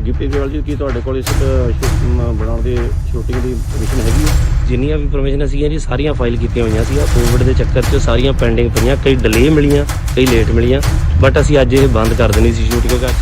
[SPEAKER 2] ਗਿੱਪੀ ਗਰੇਵਾਲ ਜੀ, ਕੀ ਤੁਹਾਡੇ ਕੋਲ ਇਸ ਬਣਾਉਣ ਦੀ ਸ਼ੂਟਿੰਗ ਦੀ ਪਰਮਿਸ਼ਨ ਹੈਗੀ ਹੈ?
[SPEAKER 3] ਜਿੰਨੀਆਂ ਵੀ ਪਰਮਿਸ਼ਨ ਸੀਗੀਆਂ ਜੀ ਸਾਰੀਆਂ ਫਾਈਲ ਕੀਤੀਆਂ ਹੋਈਆਂ ਸੀ। ਕੋਵਿਡ ਦੇ ਚੱਕਰ 'ਚ ਸਾਰੀਆਂ ਪੈਂਡਿੰਗ ਪਈਆਂ, ਕਈ ਡਿਲੇ ਮਿਲੀਆਂ, ਕਈ ਲੇਟ ਮਿਲੀਆਂ, ਬਟ ਅਸੀਂ ਅੱਜ ਇਹ ਬੰਦ ਕਰ ਦੇਣੀ ਸੀ ਸ਼ੂਟ, ਕਿਉਂਕਿ ਅੱਜ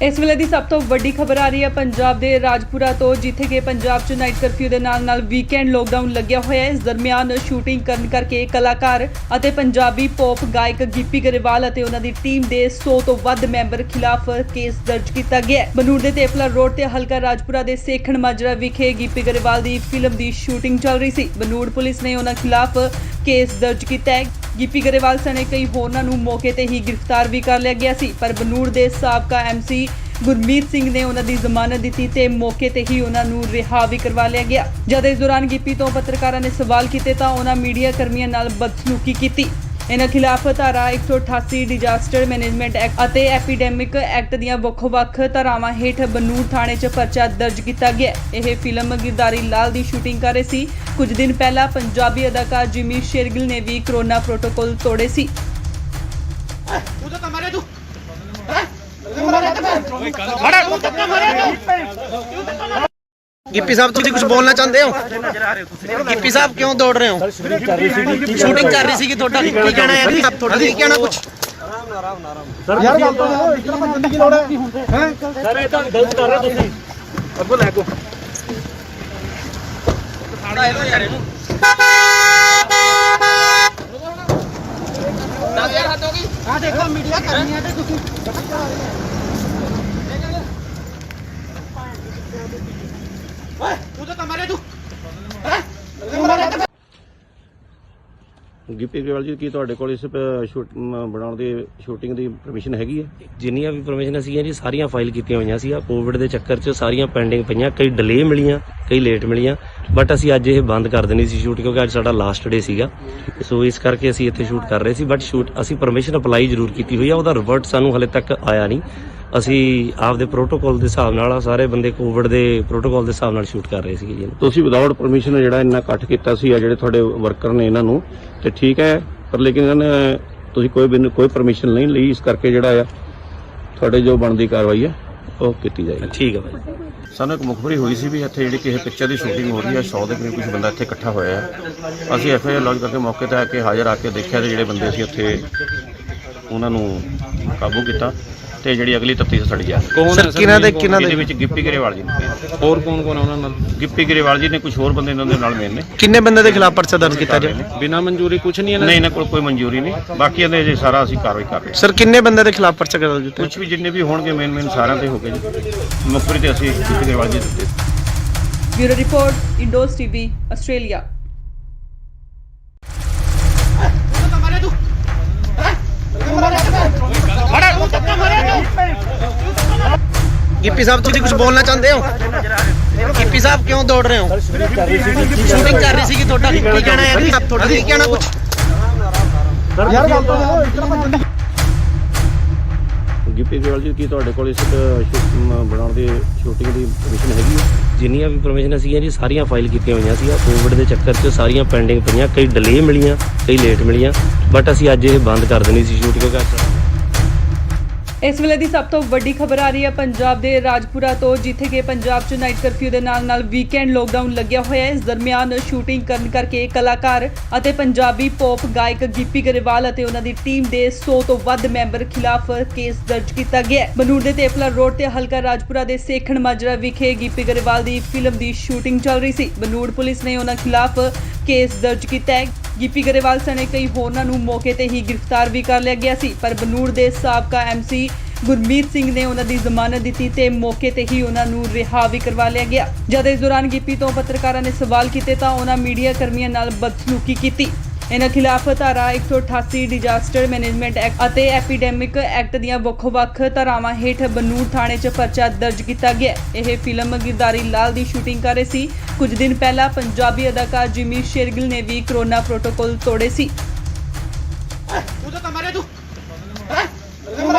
[SPEAKER 4] ਇਸ ਵੇਲੇ ਦੀ ਸਭ ਤੋਂ ਵੱਡੀ ਖਬਰ ਆ ਰਹੀ ਹੈ ਪੰਜਾਬ ਦੇ ਰਾਜਪੁਰਾ ਤੋਂ, ਜਿੱਥੇ ਕਿ ਪੰਜਾਬ 'ਚ ਨਾਈਟ ਕਰਫਿਊ ਦੇ ਨਾਲ ਵੀਕਐਂਡ ਲੋਕਡਾਊਨ ਲੱਗਿਆ ਹੋਇਆ ਹੈ। ਇਸ ਦਰਮਿਆਨ ਸ਼ੂਟਿੰਗ ਕਰਨ ਕਰਕੇ ਕਲਾਕਾਰ ਅਤੇ ਪੰਜਾਬੀ ਪੌਪ ਗਾਇਕ ਗਿੱਪੀ ਗਰੇਵਾਲ ਅਤੇ ਉਹਨਾਂ ਦੀ ਟੀਮ ਦੇ 100 ਤੋਂ ਵੱਧ ਮੈਂਬਰ ਖਿਲਾਫ ਕੇਸ ਦਰਜ ਕੀਤਾ ਗਿਆ ਹੈ। ਬਨੂੜ ਦੇ ਤੇਪਲਾ ਰੋਡ ਤੇ ਹਲਕਾ ਰਾਜਪੁਰਾ ਦੇ ਸੇਖਣ ਮਾਜਰਾ ਵਿਖੇ ਗਿੱਪੀ ਗਰੇਵਾਲ ਦੀ ਫਿਲਮ ਦੀ ਸ਼ੂਟਿੰਗ ਚੱਲ ਰਹੀ ਸੀ। ਬਨੂੜ ਪੁਲਿਸ ਨੇ ਉਹਨਾਂ ਖਿਲਾਫ ਕੇਸ ਦਰਜ ਕੀਤਾ ਹੈ। ਗਿੱਪੀ ਗਰੇਵਾਲ ਸਣੇ ਕਈ ਹੋਰਨਾਂ ਨੂੰ ਮੌਕੇ ਤੇ ਹੀ ਗ੍ਰਿਫਤਾਰ ਵੀ ਕਰ ਲਿਆ ਗਿਆ ਸੀ, ਪਰ ਬਨੂੜ ਦੇ ਸਾਬਕਾ ਐਮਸੀ ਗੁਰਮੀਤ ਸਿੰਘ ਨੇ ਉਹਨਾਂ ਦੀ ਜ਼ਮਾਨਤ ਦਿੱਤੀ ਤੇ ਮੌਕੇ ਤੇ ਹੀ ਉਹਨਾਂ ਨੂੰ ਰਿਹਾ ਵੀ ਕਰਵਾ ਲਿਆ ਗਿਆ। ਜਦ ਇਸ ਦੌਰਾਨ ਗਿੱਪੀ ਤੋਂ ਪੱਤਰਕਾਰਾਂ ਨੇ ਸਵਾਲ ਕੀਤੇ ਤਾਂ ਉਹਨਾਂ ਮੀਡੀਆ ਕਰਮੀਆਂ ਨਾਲ ਬਦਸਲੂਕੀ ਕੀਤੀ। ਇਹਨਾਂ ਖਿਲਾਫ ਧਾਰਾ 188 ਡਿਜ਼ਾਸਟਰ ਮੈਨੇਜਮੈਂਟ ਐਕਟ ਅਤੇ ਐਪੀਡੈਮਿਕ ਐਕਟ ਦੀਆਂ ਵੱਖ-ਵੱਖ ਧਾਰਾਵਾਂ ਹੇਠ ਬਨੂੜ ਥਾਣੇ 'ਚ ਪਰਚਾ ਦਰਜ ਕੀਤਾ ਗਿਆ। ਇਹ ਫਿਲਮ ਗਿਰਦਾਰੀ ਲਾਲ ਦੀ ਸ਼ੂਟਿੰਗ ਕਰ ਰਹੇ ਸੀ। ਕੁਝ ਦਿਨ ਪਹਿਲਾਂ ਪੰਜਾਬੀ ਅਦਾਕਾਰ ਜਿਮੀ ਸ਼ੇਰਗਿਲ ਨੇ ਵੀ ਕਰੋਨਾ ਪ੍ਰੋਟੋਕਾਲ ਤੋੜੇ ਸੀ।
[SPEAKER 1] ਗਿੱਪੀ ਸਾਹਿਬ ਤੁਸੀਂ ਕੁਝ ਬੋਲਣਾ ਚਾਹੁੰਦੇ ਹੋ? ਗਿੱਪੀ ਸਾਹਿਬ ਕਿਉਂ ਦੌੜ ਰਹੇ ਹੋ? ਸ਼ੂਟਿੰਗ ਕਰ ਰਹੀ ਸੀਗੀ ਤੁਹਾਡਾ ਕੀ ਕਹਿਣਾ ਹੈ ਜੀ? ਤੁਹਾਡਾ ਕੀ ਕਹਿਣਾ ਕੁਝ?
[SPEAKER 5] ਯਾਰ ਗੱਲ ਤਾਂ ਇਸ ਤਰ੍ਹਾਂ ਭੱਜਣ ਦੀ ਕੀ ਲੋੜ ਹੈ? ਸਰ ਇਹ ਤਾਂ ਗਲਤ ਕਰ ਰਹੇ ਤੁਸੀਂ। ਅੱਗੋਂ ਲੈ ਕੋ ਆ ਦੇਖੋ ਮੀਡੀਆ ਕਰਨੀ ਹੈ ਤੇ ਤੁਸੀਂ ਓਏ ਤੂੰ ਤਾਂ ਮਾਰੇ ਤੂੰ
[SPEAKER 2] ਗਿੱਪੀ ਗਰੇਵਾਲ ਜੀ, ਕੀ ਤੁਹਾਡੇ ਕੋਲ ਇਸ ਬਣਾਉਣ ਦੀ ਸ਼ੂਟਿੰਗ ਦੀ ਪਰਮਿਸ਼ਨ ਹੈਗੀ ਹੈ?
[SPEAKER 3] ਜਿੰਨੀਆਂ ਵੀ ਪਰਮਿਸ਼ਨ ਸੀਗੀਆਂ ਜੀ ਸਾਰੀਆਂ ਫਾਈਲ ਕੀਤੀਆਂ ਹੋਈਆਂ ਸੀ। ਕੋਵਿਡ ਦੇ ਚੱਕਰ 'ਚ ਸਾਰੀਆਂ ਪੈਂਡਿੰਗ ਪਈਆਂ, ਕਈ ਡਿਲੇ ਮਿਲੀਆਂ, ਕਈ ਲੇਟ ਮਿਲੀਆਂ, ਬਟ ਅਸੀਂ ਅੱਜ ਇਹ ਬੰਦ ਕਰ ਦੇਣੀ ਸੀ ਸ਼ੂਟ, ਕਿਉਂਕਿ ਅੱਜ ਸਾਡਾ ਲਾਸਟ ਡੇ ਸੀਗਾ। ਸੋ ਇਸ ਕਰਕੇ ਅਸੀਂ ਇੱਥੇ ਸ਼ੂਟ ਕਰ ਰਹੇ ਸੀ, ਬਟ ਸ਼ੂਟ ਅਸੀਂ ਪਰਮਿਸ਼ਨ ਅਪਲਾਈ ਜ਼ਰੂਰ ਕੀਤੀ ਹੋਈ ਆ, ਉਹਦਾ ਰਿਵਰਟ ਸਾਨੂੰ ਹਲੇ ਤੱਕ ਆਇਆ ਨਹੀਂ। ਅਸੀਂ ਆਪਦੇ ਪ੍ਰੋਟੋਕਾਲ ਦੇ ਹਿਸਾਬ ਨਾਲ ਸਾਰੇ ਬੰਦੇ ਕੋਵਿਡ ਦੇ ਪ੍ਰੋਟੋਕਾਲ ਦੇ ਹਿਸਾਬ ਨਾਲ ਸ਼ੂਟ ਕਰ ਰਹੇ ਸੀਗੇ ਜੀ।
[SPEAKER 2] ਤੁਸੀਂ ਵਿਦਆਊਟ ਪਰਮਿਸ਼ਨ ਜਿਹੜਾ ਇੰਨਾ ਇਕੱਠ ਕੀਤਾ ਸੀ ਆ ਜਿਹੜੇ ਤੁਹਾਡੇ ਵਰਕਰ ਨੇ ਇਹਨਾਂ ਨੂੰ, ਤੇ ਠੀਕ ਹੈ, ਪਰ ਲੇਕਿਨ ਇਹਨਾਂ ਨੇ ਤੁਸੀਂ ਕੋਈ ਪਰਮਿਸ਼ਨ ਨਹੀਂ ਲਈ, ਇਸ ਕਰਕੇ ਜਿਹੜਾ ਆ ਤੁਹਾਡੇ ਜੋ ਬਣਦੀ ਕਾਰਵਾਈ ਹੈ ਉਹ ਕੀਤੀ ਜਾਏਗੀ।
[SPEAKER 3] ਠੀਕ ਹੈ ਭਾਈ।
[SPEAKER 2] ਸਾਨੂੰ ਇੱਕ ਮੁਖਬਰੀ ਹੋਈ ਸੀ ਵੀ ਇੱਥੇ ਜਿਹੜੀ ਕਿਸੇ ਪਿਕਚਰ ਦੀ ਸ਼ੂਟਿੰਗ ਹੋ ਰਹੀ ਹੈ, 100 ਦੇ ਕਰੀਬ ਕੁਝ ਬੰਦਾ ਇੱਥੇ ਇਕੱਠਾ ਹੋਇਆ ਹੈ। ਅਸੀਂ ਐਫਆਈਆਰ ਲੌਂਚ ਕਰਕੇ ਮੌਕੇ ਤੇ ਆ ਕੇ ਹਾਜ਼ਰ ਆ ਕੇ ਦੇਖਿਆ ਤੇ ਜਿਹੜੇ ਬੰਦੇ ਸੀ ਉੱਥੇ ਉਹਨਾਂ ਨੂੰ ਕਾਬੂ ਕੀਤਾ ਤੇ ਜਿਹੜੀ ਅਗਲੀ ਤਫਤੀਸ਼ ਸਾਡੀ ਜਾ ਰਹੀ
[SPEAKER 6] ਕੌਣ
[SPEAKER 1] ਸਰ
[SPEAKER 6] ਹੈ
[SPEAKER 1] ਕਿਹਨਾਂ ਦੇ
[SPEAKER 2] ਇਹਦੇ ਵਿੱਚ ਗਿੱਪੀ ਗਰੇਵਾਲ ਜੀ ਨੇ।
[SPEAKER 6] ਹੋਰ ਕੌਣ ਕੌਣ ਆ ਉਹਨਾਂ ਨਾਲ
[SPEAKER 2] ਗਿੱਪੀ ਗਰੇਵਾਲ ਜੀ ਨੇ ਕੁਝ ਹੋਰ ਬੰਦੇ ਇਹਨਾਂ ਦੇ ਨਾਲ ਮੇਨ ਨੇ।
[SPEAKER 1] ਕਿੰਨੇ ਬੰਦੇ ਦੇ ਖਿਲਾਫ ਪਰਚਾ ਦਰਜ ਕੀਤਾ ਜੀ
[SPEAKER 6] ਬਿਨਾਂ ਮਨਜ਼ੂਰੀ ਕੁਝ ਨਹੀਂ ਇਹਨਾਂ
[SPEAKER 2] ਨਹੀਂ ਇਹਨਾਂ ਕੋਲ ਕੋਈ ਮਨਜ਼ੂਰੀ ਨਹੀਂ, ਬਾਕੀ ਇਹਦੇ ਜੇ ਸਾਰਾ ਅਸੀਂ ਕਾਰਵਾਈ ਕਰ ਰਹੇ ਹਾਂ।
[SPEAKER 1] ਸਰ ਕਿੰਨੇ ਬੰਦੇ ਦੇ ਖਿਲਾਫ ਪਰਚਾ ਦਰਜ ਕੀਤਾ
[SPEAKER 2] ਕੁਝ ਵੀ ਜਿੰਨੇ ਵੀ ਹੋਣਗੇ ਮੇਨ ਸਾਰਿਆਂ ਤੇ ਹੋ ਗਏ ਜੀ। ਮੁਖਬਰੀ ਤੇ ਅਸੀਂ ਗਿੱਪੀ ਗਰੇਵਾਲ ਜੀ ਦਿੱਤੇ।
[SPEAKER 4] Bureau report Indos TV Australia.
[SPEAKER 1] Gippy sahib ਤੁਸੀਂ ਕੁਝ ਬੋਲਣਾ ਚਾਹੁੰਦੇ ਹੋ? ਗਿੱਪੀ ਸਾਹਿਬ ਕਿਉਂ ਦੌੜ ਰਹੇ ਹੋ? ਸ਼ੂਟਿੰਗ ਕਰ ਰਹੀ ਸੀ ਤੁਹਾਡਾ ਕੀ ਕਹਿਣਾ ਹੈ ਜੀ? ਤੁਹਾਡਾ ਕੀ ਕਹਿਣਾ ਕੁਝ?
[SPEAKER 5] ਯਾਰ ਗੱਲ ਤਾਂ ਇਸ ਤਰ੍ਹਾਂ ਭੱਜਣ ਦੀ
[SPEAKER 2] ਗਿੱਪੀ ਗਰੇਵਾਲ ਜੀ ਕੀ ਤੁਹਾਡੇ ਕੋਲ ਇਸ ਬਣਾਉਣ ਦੀ ਸ਼ੂਟਿੰਗ ਦੀ ਪਰਮਿਸ਼ਨ ਹੈਗੀ ਹੈ?
[SPEAKER 3] ਜਿੰਨੀਆਂ ਵੀ ਪਰਮਿਸ਼ਨ ਸੀਗੀਆਂ ਜੀ ਸਾਰੀਆਂ ਫਾਈਲ ਕੀਤੀਆਂ ਹੋਈਆਂ ਸੀ। ਕੋਵਿਡ ਦੇ ਚੱਕਰ 'ਚ ਸਾਰੀਆਂ ਪੈਂਡਿੰਗ ਪਈਆਂ, ਕਈ ਡਿਲੇ ਮਿਲੀਆਂ, ਕਈ ਲੇਟ ਮਿਲੀਆਂ, ਬਟ ਅਸੀਂ ਅੱਜ ਇਹ ਬੰਦ ਕਰ ਦੇਣੀ ਸੀ ਸ਼ੂਟ ਕਿਉਂਕਿ
[SPEAKER 4] ਇਸ ਵੇਲੇ ਦੀ ਸਭ ਤੋਂ ਵੱਡੀ ਖਬਰ ਆ ਰਹੀ ਹੈ ਪੰਜਾਬ ਦੇ ਰਾਜਪੁਰਾ ਤੋਂ, ਜਿੱਥੇ ਕਿ ਪੰਜਾਬ 'ਚ ਨਾਈਟ ਕਰਫਿਊ ਦੇ ਨਾਲ ਵੀਕਐਂਡ ਲੋਕਡਾਊਨ ਲੱਗਿਆ ਹੋਇਆ ਹੈ। ਇਸ ਦਰਮਿਆਨ ਸ਼ੂਟਿੰਗ ਕਰਨ ਕਰਕੇ ਕਲਾਕਾਰ ਅਤੇ ਪੰਜਾਬੀ ਪੌਪ ਗਾਇਕ ਗਿੱਪੀ ਗਰੇਵਾਲ ਅਤੇ ਉਹਨਾਂ ਦੀ ਟੀਮ ਦੇ 100 ਤੋਂ ਵੱਧ ਮੈਂਬਰ ਖਿਲਾਫ ਕੇਸ ਦਰਜ ਕੀਤਾ ਗਿਆ ਹੈ। ਬਨੂੜ ਦੇ ਤੇਪਲਾ ਰੋਡ ਤੇ ਹਲਕਾ ਰਾਜਪੁਰਾ ਦੇ ਸੇਖਣ ਮਾਜਰਾ ਵਿਖੇ ਗਿੱਪੀ ਗਰੇਵਾਲ ਦੀ ਫਿਲਮ ਦੀ ਸ਼ੂਟਿੰਗ ਚੱਲ ਰਹੀ ਸੀ। ਬਨੂੜ ਪੁਲਿਸ ਨੇ ਉਹਨਾਂ ਖਿਲਾਫ ਕੇਸ ਦਰਜ ਕੀਤਾ ਹੈ। ਗਿੱਪੀ ਗਰੇਵਾਲ ਸਣੇ ਕਈ ਹੋਰਨਾਂ ਨੂੰ ਮੌਕੇ ਤੇ ਹੀ ਗ੍ਰਿਫਤਾਰ ਵੀ ਕਰ ਲਿਆ ਗਿਆ ਸੀ, ਪਰ ਬਨੂੜ ਦੇ ਸਾਬਕਾ ਐਮਸੀ ਗੁਰਮੀਤ ਸਿੰਘ ਨੇ ਉਹਨਾਂ ਦੀ ਜ਼ਮਾਨਤ ਦਿੱਤੀ ਤੇ ਮੌਕੇ ਤੇ ਹੀ ਉਹਨਾਂ ਨੂੰ ਰਿਹਾ ਵੀ ਕਰਵਾ ਲਿਆ ਗਿਆ। ਜਦ ਇਸ ਦੌਰਾਨ ਗਿੱਪੀ ਤੋਂ ਪੱਤਰਕਾਰਾਂ ਨੇ ਸਵਾਲ ਕੀਤੇ ਤਾਂ ਉਹਨਾਂ ਮੀਡੀਆ ਕਰਮੀਆਂ ਨਾਲ ਬਦਸਲੂਕੀ ਕੀਤੀ। ਇਹਨਾਂ ਖਿਲਾਫ ਧਾਰਾ 188 ਡਿਜ਼ਾਸਟਰ ਮੈਨੇਜਮੈਂਟ ਐਕਟ ਅਤੇ ਐਪੀਡੈਮਿਕ ਐਕਟ ਦੀਆਂ ਵੱਖ-ਵੱਖ ਧਾਰਾਵਾਂ ਹੇਠ ਬਨੂੜ ਥਾਣੇ 'ਚ ਪਰਚਾ ਦਰਜ ਕੀਤਾ ਗਿਆ। ਇਹ ਫਿਲਮ ਗਿਰਦਾਰੀ ਲਾਲ ਦੀ ਸ਼ੂਟਿੰਗ ਕਰ ਰਹੇ ਸੀ। ਕੁਝ ਦਿਨ ਪਹਿਲਾਂ ਪੰਜਾਬੀ ਅਦਾਕਾਰ ਜਿਮੀ ਸ਼ੇਰਗਿਲ ਨੇ ਵੀ ਕਰੋਨਾ ਪ੍ਰੋਟੋਕਾਲ ਤੋੜੇ ਸੀ।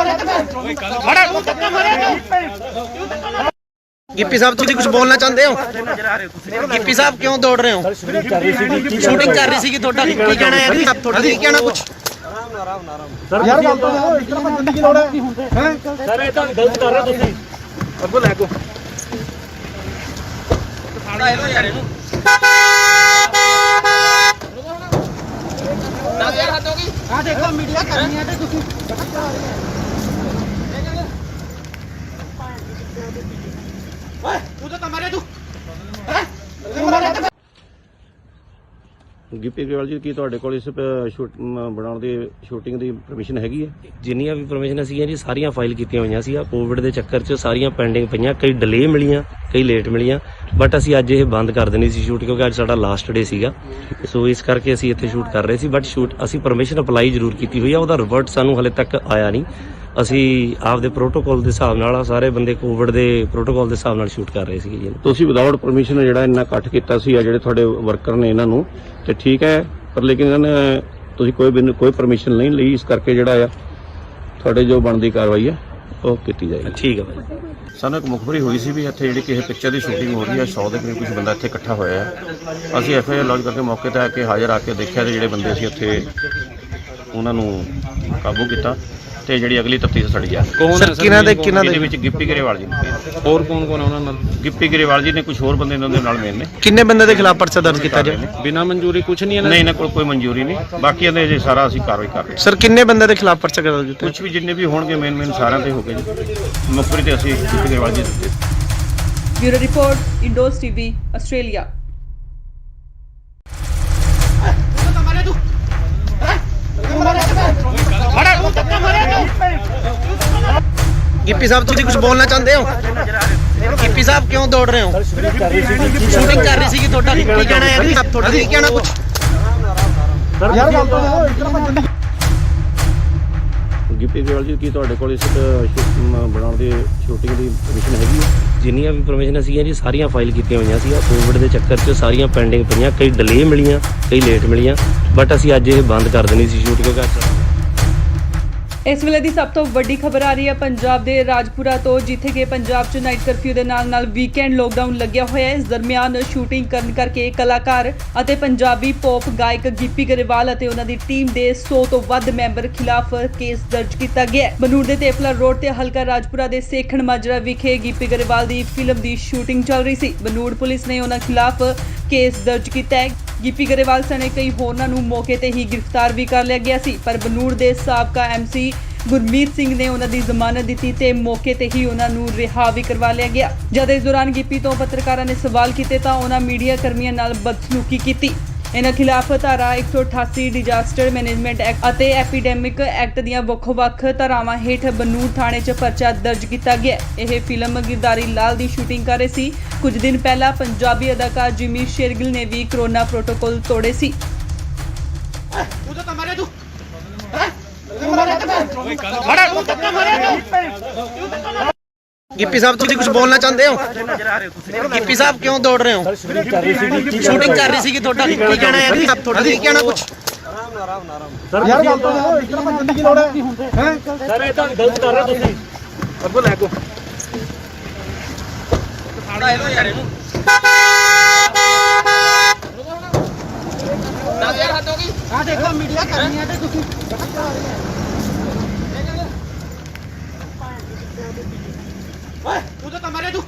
[SPEAKER 1] ਗਿੱਪੀ ਸਾਹਿਬ ਤੁਸੀਂ ਕੁਝ ਬੋਲਣਾ ਚਾਹੁੰਦੇ ਹੋ? ਗਿੱਪੀ ਸਾਹਿਬ ਕਿਉਂ ਦੌੜ ਰਹੇ ਹੋ? ਸ਼ੂਟਿੰਗ ਕਰ ਰਹੀ ਸੀ ਤੁਹਾਡਾ ਕੀ ਕਹਿਣਾ ਹੈ ਜੀ? ਤੁਹਾਡਾ ਕੀ ਕਹਿਣਾ ਕੁਝ?
[SPEAKER 5] ਯਾਰ ਗੱਲ ਤਾਂ ਇਸ ਤਰ੍ਹਾਂ ਭੱਜਣ ਦੀ ਕੀ ਲੋੜ ਹੈ? ਸਰ ਇਹ ਤਾਂ ਗਲਤ ਕਰ ਰਹੇ ਹੋ ਤੁਸੀਂ। ਅੱਗੋਂ ਲੈ ਕੋ ਆ ਦੇਖੋ ਮੀਡੀਆ ਕਰਨੀ ਹੈ ਤੇ ਤੁਸੀਂ
[SPEAKER 2] ਗਿੱਪੀ ਗਰੇਵਾਲ ਜੀ ਕੀ ਤੁਹਾਡੇ ਕੋਲ ਇਸ ਬਣਾਉਣ ਦੀ ਸ਼ੂਟਿੰਗ ਦੀ ਪਰਮਿਸ਼ਨ ਹੈਗੀ ਹੈ?
[SPEAKER 3] ਜਿੰਨੀਆਂ ਵੀ ਪਰਮਿਸ਼ਨ ਸੀਗੀਆਂ ਜੀ ਸਾਰੀਆਂ ਫਾਈਲ ਕੀਤੀਆਂ ਹੋਈਆਂ ਸੀ। ਕੋਵਿਡ ਦੇ ਚੱਕਰ 'ਚ ਸਾਰੀਆਂ ਪੈਂਡਿੰਗ ਪਈਆਂ, ਕਈ ਡਿਲੇ ਮਿਲੀਆਂ, ਕਈ ਲੇਟ ਮਿਲੀਆਂ, ਬਟ ਅਸੀਂ ਅੱਜ ਇਹ ਬੰਦ ਕਰ ਦੇਣੀ ਸੀ ਸ਼ੂਟ ਕਿਉਂਕਿ ਅੱਜ ਸਾਡਾ ਲਾਸਟ ਡੇ ਸੀਗਾ। ਸੋ ਇਸ ਕਰਕੇ ਅਸੀਂ ਇੱਥੇ ਸ਼ੂਟ ਕਰ ਰਹੇ ਸੀ, ਬਟ ਸ਼ੂਟ ਅਸੀਂ ਪਰਮਿਸ਼ਨ ਅਪਲਾਈ ਜ਼ਰੂਰ ਕੀਤੀ ਹੋਈ ਆ, ਉਹਦਾ ਰਿਵਰਟ ਸਾਨੂੰ ਹਲੇ ਤੱਕ ਆਇਆ ਨਹੀਂ। ਅਸੀਂ ਆਪਦੇ ਪ੍ਰੋਟੋਕਾਲ ਦੇ ਹਿਸਾਬ ਨਾਲ ਸਾਰੇ ਬੰਦੇ ਕੋਵਿਡ ਦੇ ਪ੍ਰੋਟੋਕਾਲ ਦੇ ਹਿਸਾਬ ਨਾਲ ਸ਼ੂਟ ਕਰ ਰਹੇ ਸੀਗੇ ਜੀ।
[SPEAKER 2] ਤੁਸੀਂ ਵਿਦਆਊਟ ਪਰਮਿਸ਼ਨ ਜਿਹੜਾ ਇੰਨਾ ਇਕੱਠ ਕੀਤਾ ਸੀ ਆ ਜਿਹੜੇ ਤੁਹਾਡੇ ਵਰਕਰ ਨੇ ਇਹਨਾਂ ਨੂੰ, ਤੇ ਠੀਕ ਹੈ, ਪਰ ਲੇਕਿਨ ਇਹਨਾਂ ਨੇ ਤੁਸੀਂ ਕੋਈ ਪਰਮਿਸ਼ਨ ਨਹੀਂ ਲਈ, ਇਸ ਕਰਕੇ ਜਿਹੜਾ ਆ ਤੁਹਾਡੇ ਜੋ ਬਣਦੀ ਕਾਰਵਾਈ ਹੈ ਉਹ ਕੀਤੀ ਜਾਏਗੀ।
[SPEAKER 3] ਠੀਕ ਹੈ ਭਾਈ।
[SPEAKER 2] ਸਾਨੂੰ ਇੱਕ ਮੁਖਬਰੀ ਹੋਈ ਸੀ ਵੀ ਇੱਥੇ ਜਿਹੜੀ ਕਿਸੇ ਪਿਕਚਰ ਦੀ ਸ਼ੂਟਿੰਗ ਹੋ ਰਹੀ ਹੈ, 100 ਦੇ ਕਰੀਬ ਕੁਝ ਬੰਦਾ ਇੱਥੇ ਇਕੱਠਾ ਹੋਇਆ ਹੈ। ਅਸੀਂ ਐਫਆਈਆਰ ਲੌਂਚ ਕਰਕੇ ਮੌਕੇ ਤੇ ਆ ਕੇ ਹਾਜ਼ਰ ਆ ਕੇ ਦੇਖਿਆ ਤੇ ਜਿਹੜੇ ਬੰਦੇ ਸੀ ਉੱਥੇ ਉਹਨਾਂ ਨੂੰ ਕਾਬੂ ਕੀਤਾ ਤੇ ਜਿਹੜੀ ਅਗਲੀ ਤਫਤੀਸ਼ ਸਾਡੀ ਜਾ ਰਹੀ ਹੈ।
[SPEAKER 6] ਕੌਣ ਹੈ
[SPEAKER 1] ਸਰ ਕਿਹਨਾਂ ਦੇ
[SPEAKER 2] ਇਹਦੇ ਵਿੱਚ ਗਿੱਪੀ ਗਰੇਵਾਲ ਜੀ ਨੇ।
[SPEAKER 6] ਹੋਰ ਕੌਣ ਕੌਣ ਆ ਉਹਨਾਂ ਨਾਲ
[SPEAKER 2] ਗਿੱਪੀ ਗਰੇਵਾਲ ਜੀ ਨੇ ਕੁਝ ਹੋਰ ਬੰਦੇ ਇਹਨਾਂ ਦੇ ਨਾਲ ਮੇਨ ਨੇ।
[SPEAKER 1] ਕਿੰਨੇ ਬੰਦੇ ਦੇ ਖਿਲਾਫ ਪਰਚਾ ਦਰਜ ਕੀਤਾ ਜੀ
[SPEAKER 6] ਬਿਨਾਂ ਮਨਜ਼ੂਰੀ ਕੁਝ ਨਹੀਂ ਇਹਨਾਂ
[SPEAKER 2] ਨਹੀਂ ਇਹਨਾਂ ਕੋਲ ਕੋਈ ਮਨਜ਼ੂਰੀ ਨਹੀਂ, ਬਾਕੀ ਇਹਦੇ ਜੇ ਸਾਰਾ ਅਸੀਂ ਕਾਰਵਾਈ ਕਰ ਰਹੇ ਹਾਂ।
[SPEAKER 1] ਸਰ ਕਿੰਨੇ ਬੰਦੇ ਦੇ ਖਿਲਾਫ ਪਰਚਾ ਦਰਜ ਕੀਤਾ?
[SPEAKER 2] ਕੁਝ ਵੀ ਜਿੰਨੇ ਵੀ ਹੋਣਗੇ ਮੇਨ ਸਾਰਿਆਂ ਤੇ ਹੋ ਗਏ ਜੀ। ਮੁਖਬਰੀ ਤੇ ਅਸੀਂ ਗਿੱਪੀ ਗਰੇਵਾਲ ਜੀ ਦਿੱਤੇ।
[SPEAKER 4] Bureau report Indos TV Australia.
[SPEAKER 1] Gippy sahib ਤੁਸੀਂ ਕੁਝ ਬੋਲਣਾ ਚਾਹੁੰਦੇ ਹੋ? ਗਿੱਪੀ ਸਾਹਿਬ ਕਿਉਂ ਦੌੜ ਰਹੇ ਹੋ? ਸ਼ੂਟਿੰਗ ਕਰ ਰਹੀ ਸੀ ਤੁਹਾਡਾ ਕੀ ਕਹਿਣਾ ਹੈ ਜੀ? ਤੁਹਾਡਾ ਕੀ ਕਹਿਣਾ ਕੁਝ?
[SPEAKER 5] ਯਾਰ ਗੱਲ ਤਾਂ ਇਸ ਤਰ੍ਹਾਂ ਭੱਜਣ ਦੀ
[SPEAKER 2] ਗਿੱਪੀ ਗਰੇਵਾਲ ਜੀ ਕੀ ਤੁਹਾਡੇ ਕੋਲ ਇਸ ਬਣਾਉਣ ਦੀ ਸ਼ੂਟਿੰਗ ਦੀ ਪਰਮਿਸ਼ਨ ਹੈਗੀ ਹੈ?
[SPEAKER 3] ਜਿੰਨੀਆਂ ਵੀ ਪਰਮਿਸ਼ਨ ਸੀਗੀਆਂ ਜੀ ਸਾਰੀਆਂ ਫਾਈਲ ਕੀਤੀਆਂ ਹੋਈਆਂ ਸੀ। ਕੋਵਿਡ ਦੇ ਚੱਕਰ 'ਚ ਸਾਰੀਆਂ ਪੈਂਡਿੰਗ ਪਈਆਂ, ਕਈ ਡਿਲੇ ਮਿਲੀਆਂ, ਕਈ ਲੇਟ ਮਿਲੀਆਂ, ਬਟ ਅਸੀਂ ਅੱਜ ਇਹ ਬੰਦ ਕਰ ਦੇਣੀ ਸੀ ਸ਼ੂਟ ਕਿਉਂਕਿ
[SPEAKER 4] ਇਸ ਵੇਲੇ ਦੀ ਸਭ ਤੋਂ ਵੱਡੀ ਖਬਰ ਆ ਰਹੀ ਹੈ ਪੰਜਾਬ ਦੇ ਰਾਜਪੁਰਾ ਤੋਂ, ਜਿੱਥੇ ਕਿ ਪੰਜਾਬ 'ਚ ਨਾਈਟ ਕਰਫਿਊ ਦੇ ਨਾਲ ਵੀਕਐਂਡ ਲੋਕਡਾਊਨ ਲੱਗਿਆ ਹੋਇਆ ਹੈ। ਇਸ ਦਰਮਿਆਨ ਸ਼ੂਟਿੰਗ ਕਰਨ ਕਰਕੇ ਕਲਾਕਾਰ ਅਤੇ ਪੰਜਾਬੀ ਪੌਪ ਗਾਇਕ ਗਿੱਪੀ ਗਰੇਵਾਲ ਅਤੇ ਉਹਨਾਂ ਦੀ ਟੀਮ ਦੇ 100 ਤੋਂ ਵੱਧ ਮੈਂਬਰ ਖਿਲਾਫ ਕੇਸ ਦਰਜ ਕੀਤਾ ਗਿਆ ਹੈ। ਬਨੂੜ ਦੇ ਤੇਪਲਾ ਰੋਡ ਤੇ ਹਲਕਾ ਰਾਜਪੁਰਾ ਦੇ ਸੇਖਣ ਮਾਜਰਾ ਵਿਖੇ ਗਿੱਪੀ ਗਰੇਵਾਲ ਦੀ ਫਿਲਮ ਦੀ ਸ਼ੂਟਿੰਗ ਚੱਲ ਰਹੀ ਸੀ। ਬਨੂੜ ਪੁਲਿਸ ਨੇ ਉਹਨਾਂ ਖਿਲਾਫ ਕੇਸ ਦਰਜ ਕੀਤਾ ਹੈ। ਗਿੱਪੀ ਗਰੇਵਾਲ ਸਣੇ ਕਈ ਹੋਰਨਾਂ ਨੂੰ ਮੌਕੇ ਤੇ ਹੀ ਗ੍ਰਿਫਤਾਰ ਵੀ ਕਰ ਲਿਆ ਗਿਆ ਸੀ, ਪਰ ਬਨੂੜ ਦੇ ਸਾਬਕਾ ਐਮਸੀ ਗੁਰਮੀਤ ਸਿੰਘ ਨੇ ਉਹਨਾਂ ਦੀ ਜ਼ਮਾਨਤ ਦਿੱਤੀ ਤੇ ਮੌਕੇ ਤੇ ਹੀ ਉਹਨਾਂ ਨੂੰ ਰਿਹਾ ਵੀ ਕਰਵਾ ਲਿਆ ਗਿਆ। ਜਦ ਇਸ ਦੌਰਾਨ ਗਿੱਪੀ ਤੋਂ ਪੱਤਰਕਾਰਾਂ ਨੇ ਸਵਾਲ ਕੀਤੇ ਤਾਂ ਉਹਨਾਂ ਮੀਡੀਆ ਕਰਮੀਆਂ ਨਾਲ ਬਦਸਲੂਕੀ ਕੀਤੀ। ਇਹਨਾਂ ਖਿਲਾਫ ਧਾਰਾ 188 ਡਿਜ਼ਾਸਟਰ ਮੈਨੇਜਮੈਂਟ ਐਕਟ ਅਤੇ ਐਪੀਡੈਮਿਕ ਐਕਟ ਦੀਆਂ ਵੱਖ-ਵੱਖ ਧਾਰਾਵਾਂ ਹੇਠ ਬਨੂੜ ਥਾਣੇ 'ਚ ਪਰਚਾ ਦਰਜ ਕੀਤਾ ਗਿਆ। ਇਹ ਫਿਲਮ ਗਿਰਦਾਰੀ ਲਾਲ ਦੀ ਸ਼ੂਟਿੰਗ ਕਰ ਰਹੇ ਸੀ। ਕੁਝ ਦਿਨ ਪਹਿਲਾਂ ਪੰਜਾਬੀ ਅਦਾਕਾਰ ਜਿਮੀ ਸ਼ੇਰਗਿਲ ਨੇ ਵੀ ਕਰੋਨਾ ਪ੍ਰੋਟੋਕਾਲ ਤੋੜੇ ਸੀ।
[SPEAKER 1] गिप्पी साहब तुम कुछ बोलना चाहते हो? गिप्पी साहब क्यों दौड़ रहे हो? शूटिंग कर रही थी ਤੁਹਾਡਾ ਕੀ ਕਹਿਣਾ ਹੈ ਜੀ? ਤੁਹਾਡਾ ਕੀ ਕਹਿਣਾ ਕੁਝ?
[SPEAKER 5] ਸਰ ਯਾਰ ਗੱਲ ਤਾਂ ਇਤਨਾ ਬੰਦਗੀ ਕੀ ਲੋੜ ਹੈ? ਸਰ ਇਹ ਤਾਂ ਗਲਤ ਕਰ ਰਹੇ ਹੋ ਤੁਸੀਂ। ਅੱਗੋਂ ਲੈ ਕੋ
[SPEAKER 1] ਖਾੜਾ ਇਹੋ ਯਾਰ ਇਹਨੂੰ 10000 ਹੱਦ ਹੋ ਗਈ। ਆ ਦੇਖੋ ਮੀਡੀਆ ਕਰਨੀ ਹੈ ਤੇ ਤੁਸੀਂ ਓਏ ਤੂੰ ਤਾਂ ਮਾਰੇ ਤੂੰ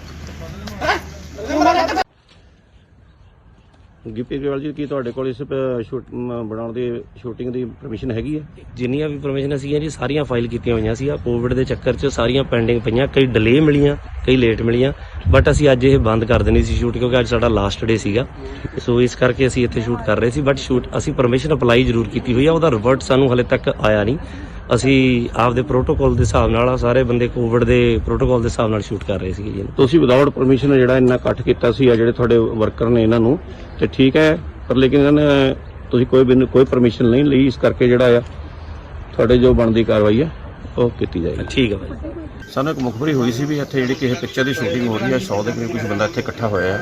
[SPEAKER 2] ਗਿੱਪੀ ਗਰੇਵਾਲ ਜੀ, ਕੀ ਤੁਹਾਡੇ ਕੋਲ ਇਸ ਬਣਾਉਣ ਦੀ ਸ਼ੂਟਿੰਗ ਦੀ ਪਰਮਿਸ਼ਨ ਹੈਗੀ ਹੈ?
[SPEAKER 3] ਜਿੰਨੀਆਂ ਵੀ ਪਰਮਿਸ਼ਨ ਸੀਗੀਆਂ ਜੀ ਸਾਰੀਆਂ ਫਾਈਲ ਕੀਤੀਆਂ ਹੋਈਆਂ ਸੀ। ਕੋਵਿਡ ਦੇ ਚੱਕਰ 'ਚ ਸਾਰੀਆਂ ਪੈਂਡਿੰਗ ਪਈਆਂ, ਕਈ ਡਿਲੇ ਮਿਲੀਆਂ, ਕਈ ਲੇਟ ਮਿਲੀਆਂ। ਬਟ ਅਸੀਂ ਅੱਜ ਇਹ ਬੰਦ ਕਰ ਦੇਣੀ ਸੀ ਸ਼ੂਟ, ਕਿਉਂਕਿ ਅੱਜ ਸਾਡਾ ਲਾਸਟ ਡੇ ਸੀਗਾ। ਸੋ ਇਸ ਕਰਕੇ ਅਸੀਂ ਇੱਥੇ ਸ਼ੂਟ ਕਰ ਰਹੇ ਸੀ। ਬਟ ਸ਼ੂਟ ਅਸੀਂ ਪਰਮਿਸ਼ਨ ਅਪਲਾਈ ਜ਼ਰੂਰ ਕੀਤੀ ਹੋਈ ਆ, ਉਹਦਾ ਰਿਵਰਟ ਸਾਨੂੰ ਹਲੇ ਤੱਕ ਆਇਆ ਨਹੀਂ। ਅਸੀਂ ਆਪਦੇ ਪ੍ਰੋਟੋਕਾਲ ਦੇ ਹਿਸਾਬ ਨਾਲ ਸਾਰੇ ਬੰਦੇ ਕੋਵਿਡ ਦੇ ਪ੍ਰੋਟੋਕਾਲ ਦੇ ਹਿਸਾਬ ਨਾਲ ਸ਼ੂਟ ਕਰ ਰਹੇ ਸੀਗੇ ਜੀ।
[SPEAKER 2] ਤੁਸੀਂ ਵਿਦਆਊਟ ਪਰਮਿਸ਼ਨ ਜਿਹੜਾ ਇੰਨਾ ਇਕੱਠ ਕੀਤਾ ਸੀ, ਆ ਜਿਹੜੇ ਤੁਹਾਡੇ ਵਰਕਰ ਨੇ ਇਹਨਾਂ ਨੂੰ, ਤੇ ਠੀਕ ਹੈ, ਪਰ ਲੇਕਿਨ ਇਹਨਾਂ ਨੇ ਤੁਸੀਂ ਕੋਈ ਪਰਮਿਸ਼ਨ ਨਹੀਂ ਲਈ। ਇਸ ਕਰਕੇ ਜਿਹੜਾ ਆ ਤੁਹਾਡੇ ਜੋ ਬਣਦੀ ਕਾਰਵਾਈ ਹੈ ਉਹ ਕੀਤੀ ਜਾਏਗੀ।
[SPEAKER 3] ਠੀਕ ਹੈ ਭਾਈ।
[SPEAKER 2] ਸਾਨੂੰ ਇੱਕ ਮੁਖਬਰੀ ਹੋਈ ਸੀ ਵੀ ਇੱਥੇ ਜਿਹੜੀ ਕਿਸੇ ਪਿਕਚਰ ਦੀ ਸ਼ੂਟਿੰਗ ਹੋ ਰਹੀ ਹੈ, 100 ਦੇ ਕਰੀਬ ਕੁਝ ਬੰਦਾ ਇੱਥੇ ਇਕੱਠਾ ਹੋਇਆ ਹੈ।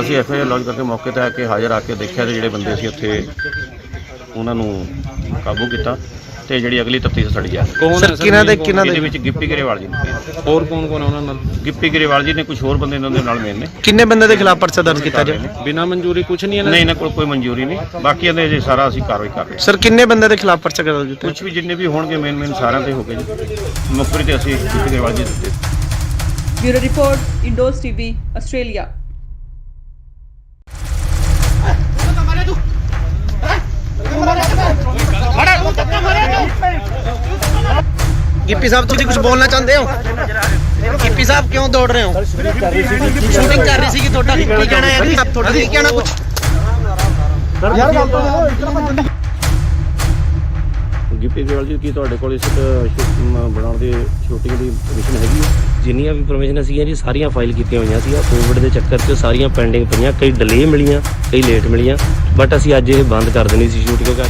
[SPEAKER 2] ਅਸੀਂ ਐਫਆਈਆਰ ਲੌਂਚ ਕਰਕੇ ਮੌਕੇ ਤੇ ਆ ਕੇ ਹਾਜ਼ਰ ਆ ਕੇ ਦੇਖਿਆ ਤੇ ਜਿਹੜੇ ਬੰਦੇ ਸੀ ਉੱਥੇ ਉਹਨਾਂ ਨੂੰ ਕਾਬੂ ਕੀਤਾ ਤੇ ਜਿਹੜੀ ਅਗਲੀ ਤਫਤੀਸ਼ ਸਾਡੀ ਜਾ ਰਹੀ ਹੈ।
[SPEAKER 6] ਕੌਣ ਹੈ ਸਰ?
[SPEAKER 2] ਇਹਦੇ ਵਿੱਚ ਗਿੱਪੀ ਗਰੇਵਾਲ ਜੀ ਨੇ,
[SPEAKER 6] ਹੋਰ ਕੌਣ ਕੌਣ ਹੈ ਉਹਨਾਂ ਨਾਲ?
[SPEAKER 2] ਗਿੱਪੀ ਗਰੇਵਾਲ ਜੀ ਨੇ, ਕੁਝ ਹੋਰ ਬੰਦੇ ਇਹਨਾਂ ਦੇ ਨਾਲ ਮੇਨ ਨੇ।
[SPEAKER 1] ਕਿੰਨੇ ਬੰਦੇ ਦੇ ਖਿਲਾਫ ਪਰਚਾ ਦਰਜ ਕੀਤਾ ਜੀ?
[SPEAKER 6] ਬਿਨਾਂ ਮਨਜ਼ੂਰੀ ਕੁਝ ਨਹੀਂ
[SPEAKER 2] ਨਹੀਂ, ਇਹਨਾਂ ਕੋਲ ਕੋਈ ਮਨਜ਼ੂਰੀ ਨਹੀਂ। ਬਾਕੀ ਇਹਦੇ ਜੇ ਸਾਰਾ ਅਸੀਂ ਕਾਰਵਾਈ ਕਰ ਰਹੇ ਹਾਂ।
[SPEAKER 1] ਸਰ ਕਿੰਨੇ ਬੰਦੇ ਦੇ ਖਿਲਾਫ ਪਰਚਾ ਦਰਜ ਕੀਤਾ?
[SPEAKER 2] ਕੁਝ ਵੀ ਜਿੰਨੇ ਵੀ ਹੋਣਗੇ ਮੇਨ ਸਾਰਿਆਂ ਤੇ ਹੋ ਗਏ ਜੀ। ਮੁਖਬਰੀ ਤੇ ਅਸੀਂ ਗਿੱਪੀ ਗਰੇਵਾਲ ਜੀ ਦਿੱਤੇ।
[SPEAKER 4] Bureau report, Indos TV, Australia.
[SPEAKER 1] Gippy sahab तुम कुछ बोलना चाहते हो? गिप्पी साहब क्यों दौड़ रहे हो? शूटिंग कर रही थी ਤੁਹਾਡਾ ਕੀ ਕਹਿਣਾ ਹੈ ਜੀ? ਤੁਹਾਡਾ ਕੀ ਕਹਿਣਾ ਕੁਝ?
[SPEAKER 5] ਸਰ ਯਾਰ ਗੱਲ ਤਾਂ ਇਤਨਾ ਬੰਦਗੀ
[SPEAKER 2] ਗਿੱਪੀ ਗਰੇਵਾਲ ਜੀ, ਕੀ ਤੁਹਾਡੇ ਕੋਲ ਇਸ ਬਣਾਉਣ ਦੀ ਸ਼ੂਟਿੰਗ ਦੀ ਪਰਮਿਸ਼ਨ ਹੈਗੀ ਹੈ?
[SPEAKER 3] ਜਿੰਨੀਆਂ ਵੀ ਪਰਮਿਸ਼ਨ ਸੀਗੀਆਂ ਜੀ ਸਾਰੀਆਂ ਫਾਈਲ ਕੀਤੀਆਂ ਹੋਈਆਂ ਸੀ। ਕੋਵਿਡ ਦੇ ਚੱਕਰ 'ਚ ਸਾਰੀਆਂ ਪੈਂਡਿੰਗ ਪਈਆਂ, ਕਈ ਡਿਲੇ ਮਿਲੀਆਂ, ਕਈ ਲੇਟ ਮਿਲੀਆਂ। ਬਟ ਅਸੀਂ ਅੱਜ ਇਹ ਬੰਦ ਕਰ ਦੇਣੀ ਸੀ ਸ਼ੂਟ, ਕਿਉਂਕਿ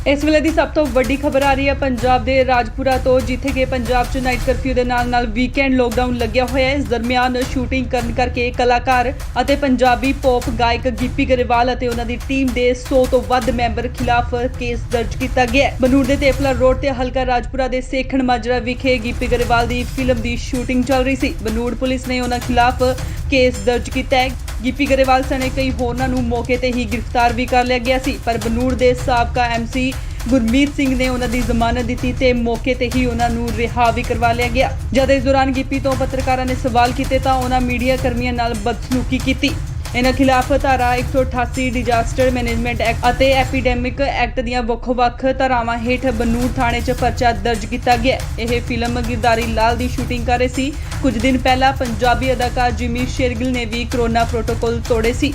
[SPEAKER 4] ਇਸ ਵੇਲੇ ਦੀ ਸਭ ਤੋਂ ਵੱਡੀ ਖਬਰ ਆ ਰਹੀ ਹੈ ਪੰਜਾਬ ਦੇ ਰਾਜਪੁਰਾ ਤੋਂ, ਜਿੱਥੇ ਕਿ ਪੰਜਾਬ 'ਚ ਨਾਈਟ ਕਰਫਿਊ ਦੇ ਨਾਲ ਵੀਕਐਂਡ ਲੋਕਡਾਊਨ ਲੱਗਿਆ ਹੋਇਆ ਹੈ। ਇਸ ਦਰਮਿਆਨ ਸ਼ੂਟਿੰਗ ਕਰਨ ਕਰਕੇ ਕਲਾਕਾਰ ਅਤੇ ਪੰਜਾਬੀ ਪੌਪ ਗਾਇਕ ਗਿੱਪੀ ਗਰੇਵਾਲ ਅਤੇ ਉਹਨਾਂ ਦੀ ਟੀਮ ਦੇ 100 ਤੋਂ ਵੱਧ ਮੈਂਬਰ ਖਿਲਾਫ ਕੇਸ ਦਰਜ ਕੀਤਾ ਗਿਆ ਹੈ। ਬਨੂੜ ਦੇ ਤੇਪਲਾ ਰੋਡ ਤੇ ਹਲਕਾ ਰਾਜਪੁਰਾ ਦੇ ਸੇਖਣ ਮਾਜਰਾ ਵਿਖੇ ਗਿੱਪੀ ਗਰੇਵਾਲ ਦੀ ਫਿਲਮ ਦੀ ਸ਼ੂਟਿੰਗ ਚੱਲ ਰਹੀ ਸੀ। ਬਨੂੜ ਪੁਲਿਸ ਨੇ ਉਹਨਾਂ ਖਿਲਾਫ ਕੇਸ ਦਰਜ ਕੀਤਾ ਹੈ। ਗਿੱਪੀ ਗਰੇਵਾਲ ਸਣੇ ਕਈ ਹੋਰਨਾਂ ਨੂੰ ਮੌਕੇ ਤੇ ਹੀ ਗ੍ਰਿਫਤਾਰ ਵੀ ਕਰ ਲਿਆ ਗਿਆ ਸੀ, ਪਰ ਬਨੂੜ ਦੇ ਸਾਬਕਾ ਐਮਸੀ ਗੁਰਮੀਤ ਸਿੰਘ ਨੇ ਉਹਨਾਂ ਦੀ ਜ਼ਮਾਨਤ ਦਿੱਤੀ ਤੇ ਮੌਕੇ ਤੇ ਹੀ ਉਹਨਾਂ ਨੂੰ ਰਿਹਾ ਵੀ ਕਰਵਾ ਲਿਆ ਗਿਆ। ਜਦ ਇਸ ਦੌਰਾਨ ਗਿੱਪੀ ਤੋਂ ਪੱਤਰਕਾਰਾਂ ਨੇ ਸਵਾਲ ਕੀਤੇ ਤਾਂ ਉਹਨਾਂ ਮੀਡੀਆ ਕਰਮੀਆਂ ਨਾਲ ਬਦਸਲੂਕੀ ਕੀਤੀ। ਇਹਨਾਂ ਖਿਲਾਫ ਧਾਰਾ 188 ਡਿਜ਼ਾਸਟਰ ਮੈਨੇਜਮੈਂਟ ਐਕਟ ਅਤੇ ਐਪੀਡੈਮਿਕ ਐਕਟ ਦੀਆਂ ਵੱਖ-ਵੱਖ ਧਾਰਾਵਾਂ ਹੇਠ ਬਨੂੜ ਥਾਣੇ 'ਚ ਪਰਚਾ ਦਰਜ ਕੀਤਾ ਗਿਆ। ਇਹ ਫਿਲਮ ਗਿਰਦਾਰੀ ਲਾਲ ਦੀ ਸ਼ੂਟਿੰਗ ਕਰ ਰਹੇ ਸੀ। ਕੁਝ ਦਿਨ ਪਹਿਲਾਂ ਪੰਜਾਬੀ ਅਦਾਕਾਰ ਜਿਮੀ ਸ਼ੇਰਗਿਲ ਨੇ ਵੀ ਕਰੋਨਾ ਪ੍ਰੋਟੋਕਾਲ ਤੋੜੇ ਸੀ।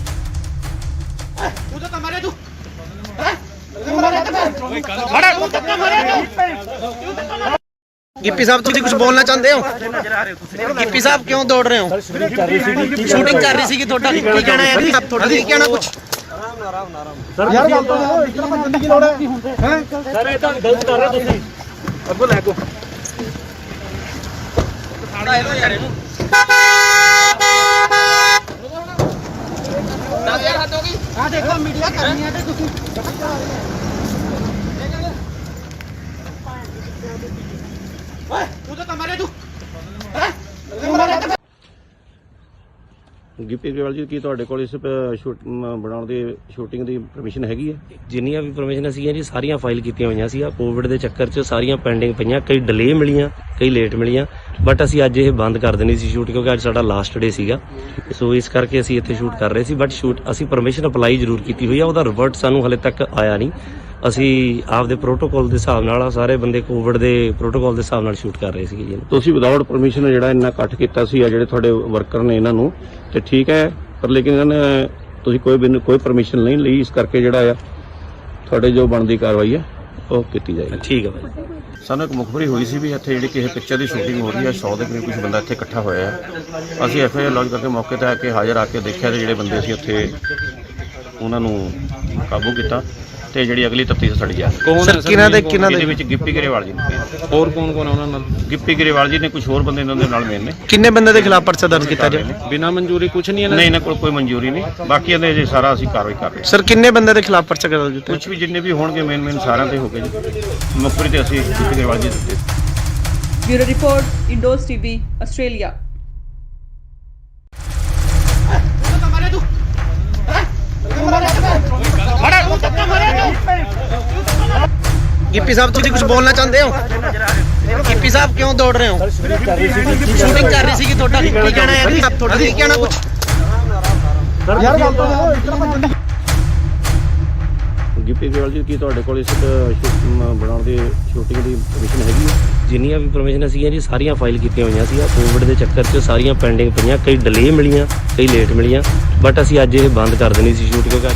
[SPEAKER 1] ਤੂੰ ਤਾਂ ਮਾਰੇ ਤੂੰ गिप्पी साहब तुम कुछ बोलना चाहते हो? गिप्पी साहब क्यों दौड़ रहे हो? शूटिंग कर रही थी ਤੁਹਾਡਾ ਕੀ ਕਹਿਣਾ ਹੈ ਜੀ? ਤੁਹਾਡਾ ਕੀ ਕਹਿਣਾ ਕੁਝ?
[SPEAKER 5] ਸਰ ਯਾਰ ਗੱਲ ਤਾਂ ਇਤਨਾ ਬੰਦਗੀ ਕੀ ਲੋੜ ਹੈ? ਸਰ ਇਹ ਤਾਂ ਗਲਤ ਕਰ ਰਹੇ ਹੋ ਤੁਸੀਂ। ਅੱਗੋਂ ਲੈ ਕੋ
[SPEAKER 1] ਖਾੜਾ ਇਹੋ ਯਾਰ ਇਹਨੂੰ 10000 ਹੱਦ ਹੋ ਗਈ। ਆ ਦੇਖੋ ਮੀਡੀਆ ਕਰਨੀ ਹੈ ਤੇ ਤੁਸੀਂ ਓਏ ਤੂੰ ਤਾਂ ਮਾਰੇ ਤੂੰ
[SPEAKER 2] ਗਿੱਪੀ ਗਰੇਵਾਲ ਜੀ, ਕੀ ਤੁਹਾਡੇ ਕੋਲ ਇਸ ਬਣਾਉਣ ਦੀ ਸ਼ੂਟਿੰਗ ਦੀ ਪਰਮਿਸ਼ਨ ਹੈਗੀ ਹੈ?
[SPEAKER 3] ਜਿੰਨੀਆਂ ਵੀ ਪਰਮਿਸ਼ਨ ਸੀਗੀਆਂ ਜੀ ਸਾਰੀਆਂ ਫਾਈਲ ਕੀਤੀਆਂ ਹੋਈਆਂ ਸੀ। ਕੋਵਿਡ ਦੇ ਚੱਕਰ 'ਚ ਸਾਰੀਆਂ ਪੈਂਡਿੰਗ ਪਈਆਂ, ਕਈ ਡਿਲੇ ਮਿਲੀਆਂ, ਕਈ ਲੇਟ ਮਿਲੀਆਂ। ਬਟ ਅਸੀਂ ਅੱਜ ਇਹ ਬੰਦ ਕਰ ਦੇਣੀ ਸੀ ਸ਼ੂਟ, ਕਿਉਂਕਿ ਅੱਜ ਸਾਡਾ ਲਾਸਟ ਡੇ ਸੀਗਾ। ਸੋ ਇਸ ਕਰਕੇ ਅਸੀਂ ਇੱਥੇ ਸ਼ੂਟ ਕਰ ਰਹੇ ਸੀ। ਬਟ ਸ਼ੂਟ ਅਸੀਂ ਪਰਮਿਸ਼ਨ ਅਪਲਾਈ ਜ਼ਰੂਰ ਕੀਤੀ ਹੋਈ ਆ, ਉਹਦਾ ਰਿਵਰਟ ਸਾਨੂੰ ਹਲੇ ਤੱਕ ਆਇਆ ਨਹੀਂ। ਅਸੀਂ ਆਪਦੇ ਪ੍ਰੋਟੋਕਾਲ ਦੇ ਹਿਸਾਬ ਨਾਲ ਸਾਰੇ ਬੰਦੇ ਕੋਵਿਡ ਦੇ ਪ੍ਰੋਟੋਕਾਲ ਦੇ ਹਿਸਾਬ ਨਾਲ ਸ਼ੂਟ ਕਰ ਰਹੇ ਸੀਗੇ ਜੀ।
[SPEAKER 2] ਤੁਸੀਂ ਵਿਦਆਊਟ ਪਰਮਿਸ਼ਨ ਜਿਹੜਾ ਇੰਨਾ ਇਕੱਠ ਕੀਤਾ ਸੀ ਆ ਜਿਹੜੇ ਤੁਹਾਡੇ ਵਰਕਰ ਨੇ ਇਹਨਾਂ ਨੂੰ ਤੇ ਠੀਕ ਹੈ, ਪਰ ਲੇਕਿਨ ਇਹਨਾਂ ਨੇ ਤੁਸੀਂ ਕੋਈ ਪਰਮਿਸ਼ਨ ਨਹੀਂ ਲਈ, ਇਸ ਕਰਕੇ ਜਿਹੜਾ ਆ ਤੁਹਾਡੇ ਜੋ ਬਣਦੀ ਕਾਰਵਾਈ ਹੈ ਉਹ ਕੀਤੀ ਜਾਏਗੀ।
[SPEAKER 3] ਠੀਕ ਹੈ ਭਾਈ।
[SPEAKER 2] ਸਾਨੂੰ ਇੱਕ ਮੁਖਬਰੀ ਹੋਈ ਸੀ ਵੀ ਇੱਥੇ ਜਿਹੜੀ ਕਿਸੇ ਪਿਕਚਰ ਦੀ ਸ਼ੂਟਿੰਗ ਹੋ ਰਹੀ ਹੈ, 100 ਦੇ ਕਰੀਬ ਕੁਝ ਬੰਦਾ ਇੱਥੇ ਇਕੱਠਾ ਹੋਇਆ ਹੈ। ਅਸੀਂ FIR ਲੌਂਚ ਕਰਕੇ ਮੌਕੇ ਤੇ ਆ ਕੇ ਹਾਜ਼ਰ ਆ ਕੇ ਦੇਖਿਆ ਤੇ ਜਿਹੜੇ ਬੰਦੇ ਸੀ ਉੱਥੇ ਉਹਨਾਂ ਨੂੰ ਕਾਬੂ ਕੀਤਾ ਤੇ ਜਿਹੜੀ ਅਗਲੀ ਤਫਤੀਸ਼ ਸਾਡੀ ਆ।
[SPEAKER 6] ਕੌਣ ਹੈ
[SPEAKER 1] ਸਰ ਕਿਹਨਾਂ ਦੇ
[SPEAKER 2] ਇਹਦੇ ਵਿੱਚ ਗਿੱਪੀ ਗਰੇਵਾਲ ਜੀ ਨੇ,
[SPEAKER 6] ਹੋਰ ਕੌਣ ਕੌਣ ਹੈ ਉਹਨਾਂ ਨਾਲ?
[SPEAKER 2] ਗਿੱਪੀ ਗਰੇਵਾਲ ਜੀ ਨੇ, ਕੁਝ ਹੋਰ ਬੰਦੇ ਇਹਨਾਂ ਦੇ ਨਾਲ ਮੇਨ ਨੇ।
[SPEAKER 1] ਕਿੰਨੇ ਬੰਦੇ ਦੇ ਖਿਲਾਫ ਪਰਚਾ ਦਰਜ ਕੀਤਾ ਜੀ?
[SPEAKER 6] ਬਿਨਾਂ ਮਨਜ਼ੂਰੀ ਕੁਝ ਨਹੀਂ ਇਹਨਾਂ
[SPEAKER 2] ਨਹੀਂ, ਇਹਨਾਂ ਕੋਲ ਕੋਈ ਮਨਜ਼ੂਰੀ ਨਹੀਂ, ਬਾਕੀ ਇਹਦੇ ਜੇ ਸਾਰਾ ਅਸੀਂ ਕਾਰਵਾਈ ਕਰ ਰਹੇ ਹਾਂ।
[SPEAKER 1] ਸਰ ਕਿੰਨੇ ਬੰਦੇ ਦੇ ਖਿਲਾਫ ਪਰਚਾ ਦਰਜ ਕੀਤਾ?
[SPEAKER 2] ਕੁਝ ਵੀ ਜਿੰਨੇ ਵੀ ਹੋਣਗੇ ਮੇਨ ਸਾਰਿਆਂ ਤੇ ਹੋ ਗਏ ਜੀ। ਮੁਖਬਰੀ ਤੇ ਅਸੀਂ ਗਿੱਪੀ ਗਰੇਵਾਲ ਜੀ ਦਿੱਤੇ।
[SPEAKER 4] Bureau report, Indos TV, Australia.
[SPEAKER 1] Gippy sahib ਤੁਸੀਂ ਕੁਝ ਬੋਲਣਾ ਚਾਹੁੰਦੇ ਹੋ? ਗਿੱਪੀ ਸਾਹਿਬ ਕਿਉਂ ਦੌੜ ਰਹੇ ਹੋ? ਸ਼ੂਟਿੰਗ ਕਰ ਰਹੀ ਸੀ ਤੁਹਾਡਾ ਕੀ ਕਹਿਣਾ ਹੈ? ਤੁਹਾਡਾ ਕੀ ਕਹਿਣਾ ਕੁਝ?
[SPEAKER 5] ਯਾਰ ਗੱਲ ਤਾਂ ਇਸ ਤਰ੍ਹਾਂ
[SPEAKER 2] ਗਿੱਪੀ ਗਰੇਵਾਲ ਜੀ, ਕੀ ਤੁਹਾਡੇ ਕੋਲ ਇਸ ਬਣਾਉਣ ਦੀ ਸ਼ੂਟਿੰਗ ਦੀ ਪਰਮਿਸ਼ਨ ਹੈਗੀ ਹੈ?
[SPEAKER 3] ਜਿੰਨੀਆਂ ਵੀ ਪਰਮਿਸ਼ਨ ਸੀਗੀਆਂ ਜੀ ਸਾਰੀਆਂ ਫਾਈਲ ਕੀਤੀਆਂ ਹੋਈਆਂ ਸੀ। ਕੋਵਿਡ ਦੇ ਚੱਕਰ 'ਚ ਸਾਰੀਆਂ ਪੈਂਡਿੰਗ ਪਈਆਂ, ਕਈ ਡਿਲੇ ਮਿਲੀਆਂ, ਕਈ ਲੇਟ ਮਿਲੀਆਂ, ਬਟ ਅਸੀਂ ਅੱਜ ਇਹ ਬੰਦ ਕਰ ਦੇਣੀ ਸੀ ਸ਼ੂਟ ਕਿਉਂਕਿ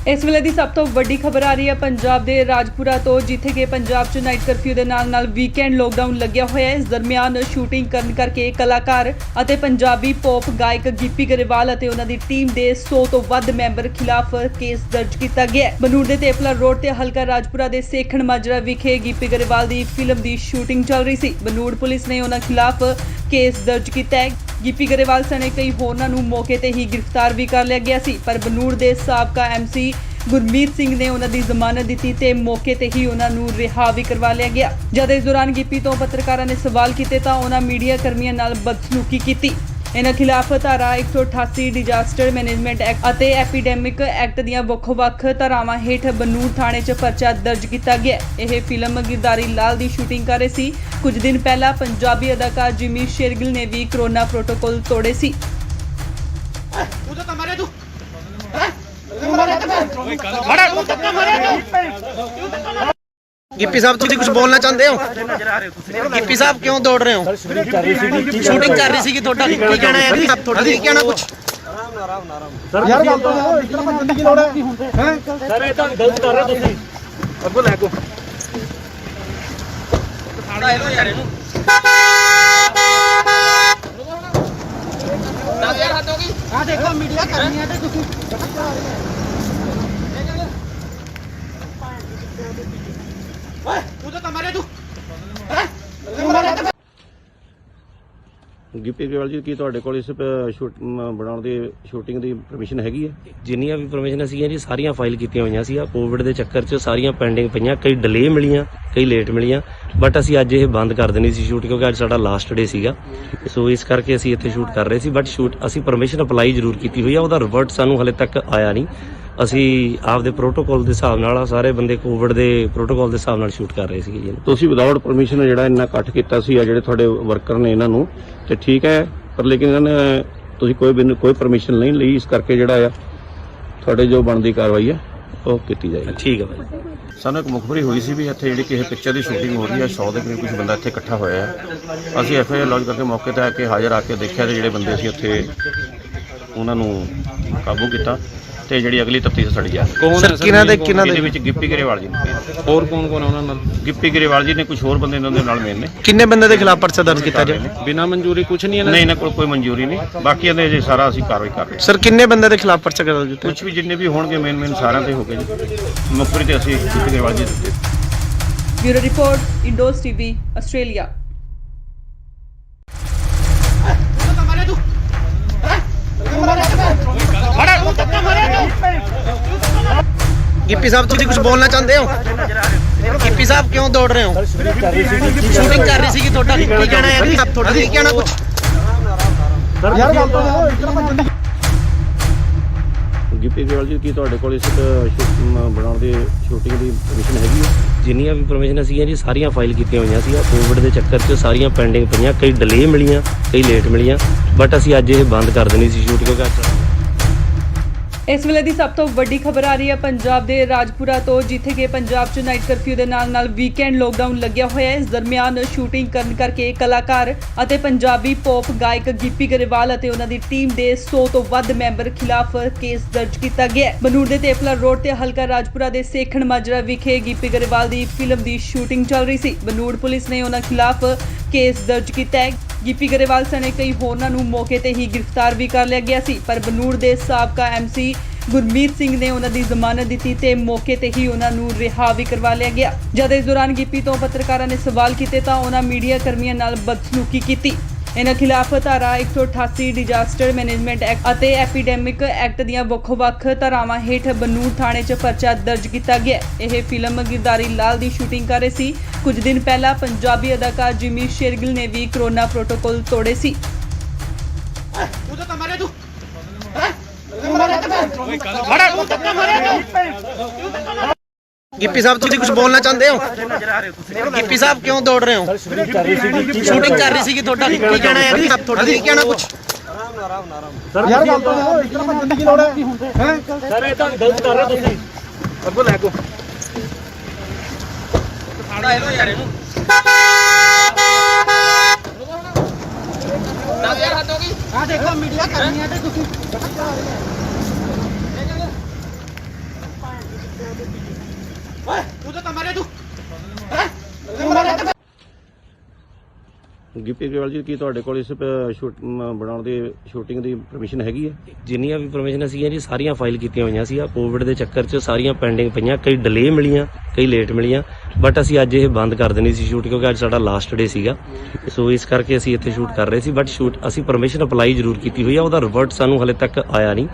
[SPEAKER 4] ਇਸ ਵੇਲੇ ਦੀ ਸਭ ਤੋਂ ਵੱਡੀ ਖਬਰ ਆ ਰਹੀ ਹੈ ਪੰਜਾਬ ਦੇ ਰਾਜਪੁਰਾ ਤੋਂ, ਜਿੱਥੇ ਕਿ ਪੰਜਾਬ 'ਚ ਨਾਈਟ ਕਰਫਿਊ ਦੇ ਨਾਲ ਵੀਕਐਂਡ ਲੋਕਡਾਊਨ ਲੱਗਿਆ ਹੋਇਆ ਹੈ। ਇਸ ਦਰਮਿਆਨ ਸ਼ੂਟਿੰਗ ਕਰਨ ਕਰਕੇ ਕਲਾਕਾਰ ਅਤੇ ਪੰਜਾਬੀ ਪੌਪ ਗਾਇਕ ਗਿੱਪੀ ਗਰੇਵਾਲ ਅਤੇ ਉਹਨਾਂ ਦੀ ਟੀਮ ਦੇ 100 ਤੋਂ ਵੱਧ ਮੈਂਬਰ ਖਿਲਾਫ ਕੇਸ ਦਰਜ ਕੀਤਾ ਗਿਆ ਹੈ। ਬਨੂੜ ਦੇ ਤੇਪਲਾ ਰੋਡ ਤੇ ਹਲਕਾ ਰਾਜਪੁਰਾ ਦੇ ਸੇਖਣ ਮਾਜਰਾ ਵਿਖੇ ਗਿੱਪੀ ਗਰੇਵਾਲ ਦੀ ਫਿਲਮ ਦੀ ਸ਼ੂਟਿੰਗ ਚੱਲ ਰਹੀ ਸੀ। ਬਨੂੜ ਪੁਲਿਸ ਨੇ ਉਹਨਾਂ ਖਿਲਾਫ ਕੇਸ ਦਰਜ ਕੀਤਾ ਹੈ। ਗਿੱਪੀ ਗਰੇਵਾਲ ਸਣੇ ਕਈ ਹੋਰਨਾਂ ਨੂੰ ਮੌਕੇ ਤੇ ਹੀ ਗ੍ਰਿਫਤਾਰ ਵੀ ਕਰ ਲਿਆ ਗਿਆ ਸੀ, ਪਰ ਬਨੂੜ ਦੇ ਸਾਬਕਾ MC ਗੁਰਮੀਤ ਸਿੰਘ ਨੇ ਉਹਨਾਂ ਦੀ ਜ਼ਮਾਨਤ ਦਿੱਤੀ ਤੇ ਮੌਕੇ ਤੇ ਹੀ ਉਹਨਾਂ ਨੂੰ ਰਿਹਾ ਵੀ ਕਰਵਾ ਲਿਆ ਗਿਆ। ਜਦ ਇਸ ਦੌਰਾਨ ਗਿੱਪੀ ਤੋਂ ਪੱਤਰਕਾਰਾਂ ਨੇ ਸਵਾਲ ਕੀਤੇ ਤਾਂ ਉਹਨਾਂ ਮੀਡੀਆ ਕਰਮੀਆਂ ਨਾਲ ਬਦਸਲੂਕੀ ਕੀਤੀ। ਇਹਨਾਂ ਖਿਲਾਫ ਧਾਰਾ 188 ਡਿਜ਼ਾਸਟਰ ਮੈਨੇਜਮੈਂਟ ਐਕਟ ਅਤੇ ਐਪੀਡੈਮਿਕ ਐਕਟ ਦੀਆਂ ਵੱਖ-ਵੱਖ ਧਾਰਾਵਾਂ ਹੇਠ ਬਨੂੜ ਥਾਣੇ 'ਚ ਪਰਚਾ ਦਰਜ ਕੀਤਾ ਗਿਆ। ਇਹ ਫਿਲਮ ਗਿਰਦਾਰੀ ਲਾਲ ਦੀ ਸ਼ੂਟਿੰਗ ਕਰ ਰਹੇ ਸੀ। ਕੁਝ ਦਿਨ ਪਹਿਲਾਂ ਪੰਜਾਬੀ ਅਦਾਕਾਰ ਜਿਮੀ ਸ਼ੇਰਗਿਲ ਨੇ ਵੀ ਕੋਰੋਨਾ ਪ੍ਰੋਟੋਕਾਲ ਤੋੜੇ ਸੀ।
[SPEAKER 1] ਗਿੱਪੀ ਸਾਹਿਬ ਤੁਸੀਂ ਕੁਝ ਬੋਲਣਾ ਚਾਹੁੰਦੇ ਹੋ? ਗਿੱਪੀ ਸਾਹਿਬ ਕਿਉਂ ਦੌੜ ਰਹੇ ਹੋ? ਸ਼ੂਟਿੰਗ ਕਰ ਰਹੀ ਸੀ ਤੁਹਾਡਾ ਕੀ ਕਹਿਣਾ ਹੈ? ਤੁਹਾਡਾ ਕੀ ਕਹਿਣਾ ਕੁਝ?
[SPEAKER 5] ਯਾਰ ਗੱਲ ਤਾਂ ਇਸ ਤਰ੍ਹਾਂ ਬੰਦੇ ਦੀ ਲੋੜ ਹੈ। ਸਰ ਇਹ ਤਾਂ ਗਲਤ ਕਰ ਰਹੇ ਤੁਸੀਂ। ਅੱਗੋਂ ਲੈ ਕੋ ਆ ਦੇਖੋ ਮੀਡੀਆ ਕਰਨੀ ਹੈ ਤੇ ਤੁਸੀਂ
[SPEAKER 2] ਗਿੱਪੀ ਗਰੇਵਾਲ ਜੀ, ਕੀ ਤੁਹਾਡੇ ਕੋਲ ਇਸ ਬਣਾਉਣ ਦੀ ਸ਼ੂਟਿੰਗ ਦੀ ਪਰਮਿਸ਼ਨ ਹੈਗੀ ਹੈ?
[SPEAKER 3] ਜਿੰਨੀਆਂ ਵੀ ਪਰਮਿਸ਼ਨ ਸੀਗੀਆਂ ਜੀ ਸਾਰੀਆਂ ਫਾਈਲ ਕੀਤੀਆਂ ਹੋਈਆਂ ਸੀ। ਕੋਵਿਡ ਦੇ ਚੱਕਰ 'ਚ ਸਾਰੀਆਂ ਪੈਂਡਿੰਗ ਪਈਆਂ, ਕਈ ਡਿਲੇ ਮਿਲੀਆਂ, ਕਈ ਲੇਟ ਮਿਲੀਆਂ, ਬਟ ਅਸੀਂ ਅੱਜ ਇਹ ਬੰਦ ਕਰ ਦੇਣੀ ਸੀ ਸ਼ੂਟ ਕਿਉਂਕਿ ਅੱਜ ਸਾਡਾ ਲਾਸਟ ਡੇ ਸੀਗਾ। ਸੋ ਇਸ ਕਰਕੇ ਅਸੀਂ ਇੱਥੇ ਸ਼ੂਟ ਕਰ ਰਹੇ ਸੀ, ਬਟ ਅਸੀਂ ਪਰਮਿਸ਼ਨ ਅਪਲਾਈ ਜ਼ਰੂਰ ਕੀਤੀ ਹੋਈ ਆ, ਉਹਦਾ ਰਿਵਰਟ ਸਾਨੂੰ ਹਲੇ ਤੱਕ ਆਇਆ ਨਹੀਂ। ਅਸੀਂ ਆਪਦੇ ਪ੍ਰੋਟੋਕਾਲ ਦੇ ਹਿਸਾਬ ਨਾਲ ਸਾਰੇ ਬੰਦੇ ਕੋਵਿਡ ਦੇ ਪ੍ਰੋਟੋਕਾਲ ਦੇ ਹਿਸਾਬ ਨਾਲ ਸ਼ੂਟ ਕਰ ਰਹੇ ਸੀਗੇ ਜੀ।
[SPEAKER 2] ਤੁਸੀਂ ਵਿਦਆਊਟ ਪਰਮਿਸ਼ਨ ਜਿਹੜਾ ਇੰਨਾ ਇਕੱਠ ਕੀਤਾ ਸੀ ਆ ਜਿਹੜੇ ਤੁਹਾਡੇ ਵਰਕਰ ਨੇ ਇਹਨਾਂ ਨੂੰ ਤੇ ਠੀਕ ਹੈ, ਪਰ ਲੇਕਿਨ ਇਹਨਾਂ ਨੇ ਤੁਸੀਂ ਕੋਈ ਪਰਮਿਸ਼ਨ ਨਹੀਂ ਲਈ, ਇਸ ਕਰਕੇ ਜਿਹੜਾ ਆ ਤੁਹਾਡੇ ਜੋ ਬਣਦੀ ਕਾਰਵਾਈ ਹੈ ਉਹ ਕੀਤੀ ਜਾਏਗੀ।
[SPEAKER 3] ਠੀਕ ਹੈ ਭਾਈ।
[SPEAKER 2] ਸਾਨੂੰ ਇੱਕ ਮੁਖਬਰੀ ਹੋਈ ਸੀ ਵੀ ਇੱਥੇ ਜਿਹੜੀ ਕਿਸੇ ਪਿਕਚਰ ਦੀ ਸ਼ੂਟਿੰਗ ਹੋ ਰਹੀ ਹੈ, 100 ਦੇ ਕਰੀਬ ਕੁਝ ਬੰਦਾ ਇੱਥੇ ਇਕੱਠਾ ਹੋਇਆ ਹੈ। ਅਸੀਂ FIR ਲੌਂਚ ਕਰਕੇ ਮੌਕੇ ਤੇ ਆ ਕੇ ਹਾਜ਼ਰ ਆ ਕੇ ਦੇਖਿਆ ਤੇ ਜਿਹੜੇ ਬੰਦੇ ਸੀ ਉੱਥੇ ਉਹਨਾਂ ਨੂੰ ਕਾਬੂ ਕੀਤਾ ਤੇ ਜਿਹੜੀ ਅਗਲੀ ਤਫਤੀਸ਼ ਸਾਡੀ ਆ।
[SPEAKER 6] ਕੌਣ
[SPEAKER 1] ਸਰ
[SPEAKER 6] ਹੈ
[SPEAKER 1] ਕਿਹਨਾਂ ਦੇ
[SPEAKER 2] ਇਹਦੇ ਵਿੱਚ ਗਿੱਪੀ ਗਰੇਵਾਲ ਜੀ ਨੇ,
[SPEAKER 6] ਹੋਰ ਕੌਣ ਕੌਣ ਹੈ ਉਹਨਾਂ ਨਾਲ?
[SPEAKER 2] ਗਿੱਪੀ ਗਰੇਵਾਲ ਜੀ ਨੇ, ਕੁਝ ਹੋਰ ਬੰਦੇ ਇਹਨਾਂ ਦੇ ਨਾਲ ਮੇਨ ਨੇ।
[SPEAKER 1] ਕਿੰਨੇ ਬੰਦੇ ਦੇ ਖਿਲਾਫ ਪਰਚਾ ਦਰਜ ਕੀਤਾ ਜੀ?
[SPEAKER 6] ਬਿਨਾਂ ਮਨਜ਼ੂਰੀ ਕੁਝ ਨਹੀਂ
[SPEAKER 2] ਨਹੀਂ, ਇਹਨਾਂ ਕੋਲ ਕੋਈ ਮਨਜ਼ੂਰੀ ਨਹੀਂ, ਬਾਕੀ ਇਹਦੇ ਜੇ ਸਾਰਾ ਅਸੀਂ ਕਾਰਵਾਈ ਕਰ ਰਹੇ ਹਾਂ।
[SPEAKER 1] ਸਰ ਕਿੰਨੇ ਬੰਦੇ ਦੇ ਖਿਲਾਫ ਪਰਚਾ ਦਰਜ ਕੀਤਾ?
[SPEAKER 2] ਕੁਝ ਵੀ ਜਿੰਨੇ ਵੀ ਹੋਣਗੇ ਮੇਨ ਸਾਰਿਆਂ ਤੇ ਹੋ ਗਏ ਜੀ। ਮੁਖਬਰੀ ਤੇ ਅਸੀਂ ਗਿੱਪੀ ਗਰੇਵਾਲ ਜੀ ਦਿੱਤੇ।
[SPEAKER 4] Bureau report, Indos TV, Australia.
[SPEAKER 1] Gippy sahib ਤੁਸੀਂ ਕੁਝ ਬੋਲਣਾ ਚਾਹੁੰਦੇ ਹੋ? ਗਿੱਪੀ ਸਾਹਿਬ ਕਿਉਂ ਦੌੜ ਰਹੇ ਹੋ? ਸ਼ੂਟਿੰਗ ਕਰ ਰਹੀ ਸੀ ਤੁਹਾਡਾ ਕੀ ਕਹਿਣਾ ਹੈ? ਤੁਹਾਡਾ ਕੀ ਕਹਿਣਾ ਕੁਝ?
[SPEAKER 5] ਯਾਰ ਗੱਲ ਤਾਂ ਇਸ ਤਰ੍ਹਾਂ ਬੰਦੇ
[SPEAKER 2] ਗਿੱਪੀ ਗਰੇਵਾਲ ਜੀ, ਕੀ ਤੁਹਾਡੇ ਕੋਲ ਇਸ ਬਣਾਉਣ ਦੀ ਸ਼ੂਟਿੰਗ ਦੀ ਪਰਮਿਸ਼ਨ ਹੈਗੀ ਹੈ?
[SPEAKER 3] ਜਿੰਨੀਆਂ ਵੀ ਪਰਮਿਸ਼ਨ ਸੀਗੀਆਂ ਜੀ ਸਾਰੀਆਂ ਫਾਈਲ ਕੀਤੀਆਂ ਹੋਈਆਂ ਸੀ। ਕੋਵਿਡ ਦੇ ਚੱਕਰ 'ਚ ਸਾਰੀਆਂ ਪੈਂਡਿੰਗ ਪਈਆਂ, ਕਈ ਡਿਲੇ ਮਿਲੀਆਂ, ਕਈ ਲੇਟ ਮਿਲੀਆਂ, ਬਟ ਅਸੀਂ ਅੱਜ ਇਹ ਬੰਦ ਕਰ ਦੇਣੀ ਸੀ ਸ਼ੂਟ ਕਿਉਂਕਿ
[SPEAKER 4] ਇਸ ਵੇਲੇ ਦੀ ਸਭ ਤੋਂ ਵੱਡੀ ਖਬਰ ਆ ਰਹੀ ਹੈ ਪੰਜਾਬ ਦੇ ਰਾਜਪੁਰਾ ਤੋਂ, ਜਿੱਥੇ ਕਿ ਪੰਜਾਬ 'ਚ ਨਾਈਟ ਕਰਫਿਊ ਦੇ ਨਾਲ ਵੀਕਐਂਡ ਲੋਕਡਾਊਨ ਲੱਗਿਆ ਹੋਇਆ ਹੈ। ਇਸ ਦਰਮਿਆਨ ਸ਼ੂਟਿੰਗ ਕਰਨ ਕਰਕੇ ਕਲਾਕਾਰ ਅਤੇ ਪੰਜਾਬੀ ਪੌਪ ਗਾਇਕ ਗਿੱਪੀ ਗਰੇਵਾਲ ਅਤੇ ਉਹਨਾਂ ਦੀ ਟੀਮ ਦੇ 100 ਤੋਂ ਵੱਧ ਮੈਂਬਰ ਖਿਲਾਫ ਕੇਸ ਦਰਜ ਕੀਤਾ ਗਿਆ ਹੈ। ਬਨੂੜ ਦੇ ਤੇਪਲਾ ਰੋਡ ਤੇ ਹਲਕਾ ਰਾਜਪੁਰਾ ਦੇ ਸੇਖਣ ਮਾਜਰਾ ਵਿਖੇ ਗਿੱਪੀ ਗਰੇਵਾਲ ਦੀ ਫਿਲਮ ਦੀ ਸ਼ੂਟਿੰਗ ਚੱਲ ਰਹੀ ਸੀ। ਬਨੂੜ ਪੁਲਿਸ ਨੇ ਉਹਨਾਂ ਖਿਲਾਫ ਕੇਸ ਦਰਜ ਕੀਤਾ ਹੈ। ਗਿੱਪੀ ਗਰੇਵਾਲ ਸਣੇ ਕਈ ਹੋਰਨਾਂ ਨੂੰ ਮੌਕੇ ਤੇ ਹੀ ਗ੍ਰਿਫਤਾਰ ਵੀ ਕਰ ਲਿਆ ਗਿਆ ਸੀ, ਪਰ ਬਨੂੜ ਦੇ ਸਾਬਕਾ ਐਮਸੀ ਗੁਰਮੀਤ ਸਿੰਘ ਨੇ ਉਹਨਾਂ ਦੀ ਜ਼ਮਾਨਤ ਦਿੱਤੀ ਤੇ ਮੌਕੇ ਤੇ ਹੀ ਉਹਨਾਂ ਨੂੰ ਰਿਹਾ ਵੀ ਕਰਵਾ ਲਿਆ ਗਿਆ। ਜਦ ਇਸ ਦੌਰਾਨ ਗਿੱਪੀ ਤੋਂ ਪੱਤਰਕਾਰਾਂ ਨੇ ਸਵਾਲ ਕੀਤੇ ਤਾਂ ਉਹਨਾਂ ਮੀਡੀਆ ਕਰਮੀਆਂ ਨਾਲ ਬਦਸਲੂਕੀ ਕੀਤੀ। ਇਹਨਾਂ ਖਿਲਾਫ ਧਾਰਾ 188 ਡਿਜ਼ਾਸਟਰ ਮੈਨੇਜਮੈਂਟ ਐਕਟ ਅਤੇ ਐਪੀਡੈਮਿਕ ਐਕਟ ਦੀਆਂ ਵੱਖ-ਵੱਖ ਧਾਰਾਵਾਂ ਹੇਠ ਬਨੂੜ ਥਾਣੇ 'ਚ ਪਰਚਾ ਦਰਜ ਕੀਤਾ ਗਿਆ। ਇਹ ਫਿਲਮ ਗਿਰਦਾਰੀ ਲਾਲ ਦੀ ਸ਼ੂਟਿੰਗ ਕਰ ਰਹੇ ਸੀ। ਕੁਝ ਦਿਨ ਪਹਿਲਾਂ ਪੰਜਾਬੀ ਅਦਾਕਾਰ ਜਿਮੀ ਸ਼ੇਰਗਿਲ ਨੇ ਵੀ ਕੋਰੋਨਾ ਪ੍ਰੋਟੋਕਾਲ ਤੋੜੇ ਸੀ।
[SPEAKER 1] गिप्पी साहब तुम कुछ बोलना चाहते हो? गिप्पी साहब क्यों दौड़ रहे हो? शूटिंग कर रही थी ਤੁਹਾਡਾ ਕੀ ਕਹਿਣਾ ਹੈ ਜੀ? ਤੁਹਾਡਾ ਕੀ ਕਹਿਣਾ ਕੁਝ?
[SPEAKER 5] ਯਾਰ ਗੱਲ ਤਾਂ ਦੇਖੋ, ਇਸ ਤਰ੍ਹਾਂ ਭੱਜਣ ਦੀ ਲੋੜ ਹੈ ਹੈ ਸਰ? ਇਹ ਤਾਂ ਗਲਤ ਕਰ ਰਹੇ ਤੁਸੀਂ। ਅੱਗੋ ਲੈ ਕੋ ਫਾੜਾ ਇਹਨੂੰ ਯਾਰ, ਇਹਨੂੰ 10000 ਹੱਦ ਹੋ ਗਈ। ਆ ਦੇਖੋ ਮੀਡੀਆ ਕਰਨੀ ਹੈ ਤੇ ਤੁਸੀਂ ਓਏ ਤੂੰ ਤਾਂ ਮਾਰੇ ਤੂੰ ਹੈ
[SPEAKER 2] ਗਿੱਪੀ ਗਰੇਵਾਲ ਜੀ, ਕੀ ਤੁਹਾਡੇ ਕੋਲ ਇਸ ਬਣਾਉਣ ਦੀ ਸ਼ੂਟਿੰਗ ਦੀ ਪਰਮਿਸ਼ਨ ਹੈਗੀ ਹੈ?
[SPEAKER 3] ਜਿੰਨੀਆਂ ਵੀ ਪਰਮਿਸ਼ਨ ਸੀਗੀਆਂ ਜੀ ਸਾਰੀਆਂ ਫਾਈਲ ਕੀਤੀਆਂ ਹੋਈਆਂ ਸੀ। ਕੋਵਿਡ ਦੇ ਚੱਕਰ 'ਚ ਸਾਰੀਆਂ ਪੈਂਡਿੰਗ ਪਈਆਂ, ਕਈ ਡਿਲੇ ਮਿਲੀਆਂ, ਕਈ ਲੇਟ ਮਿਲੀਆਂ, ਬਟ ਅਸੀਂ ਅੱਜ ਇਹ ਬੰਦ ਕਰ ਦੇਣੀ ਸੀ ਸ਼ੂਟ, ਕਿਉਂਕਿ ਅੱਜ ਸਾਡਾ ਲਾਸਟ ਡੇ ਸੀਗਾ। ਸੋ ਇਸ ਕਰਕੇ ਅਸੀਂ ਇੱਥੇ ਸ਼ੂਟ ਕਰ ਰਹੇ ਸੀ, ਬਟ ਅਸੀਂ ਪਰਮਿਸ਼ਨ ਅਪਲਾਈ ਜ਼ਰੂਰ ਕੀਤੀ ਹੋਈ ਆ, ਉਹਦਾ ਰਿਵਰਟ ਸਾਨੂੰ ਹਲੇ ਤੱਕ ਆਇਆ ਨਹੀਂ।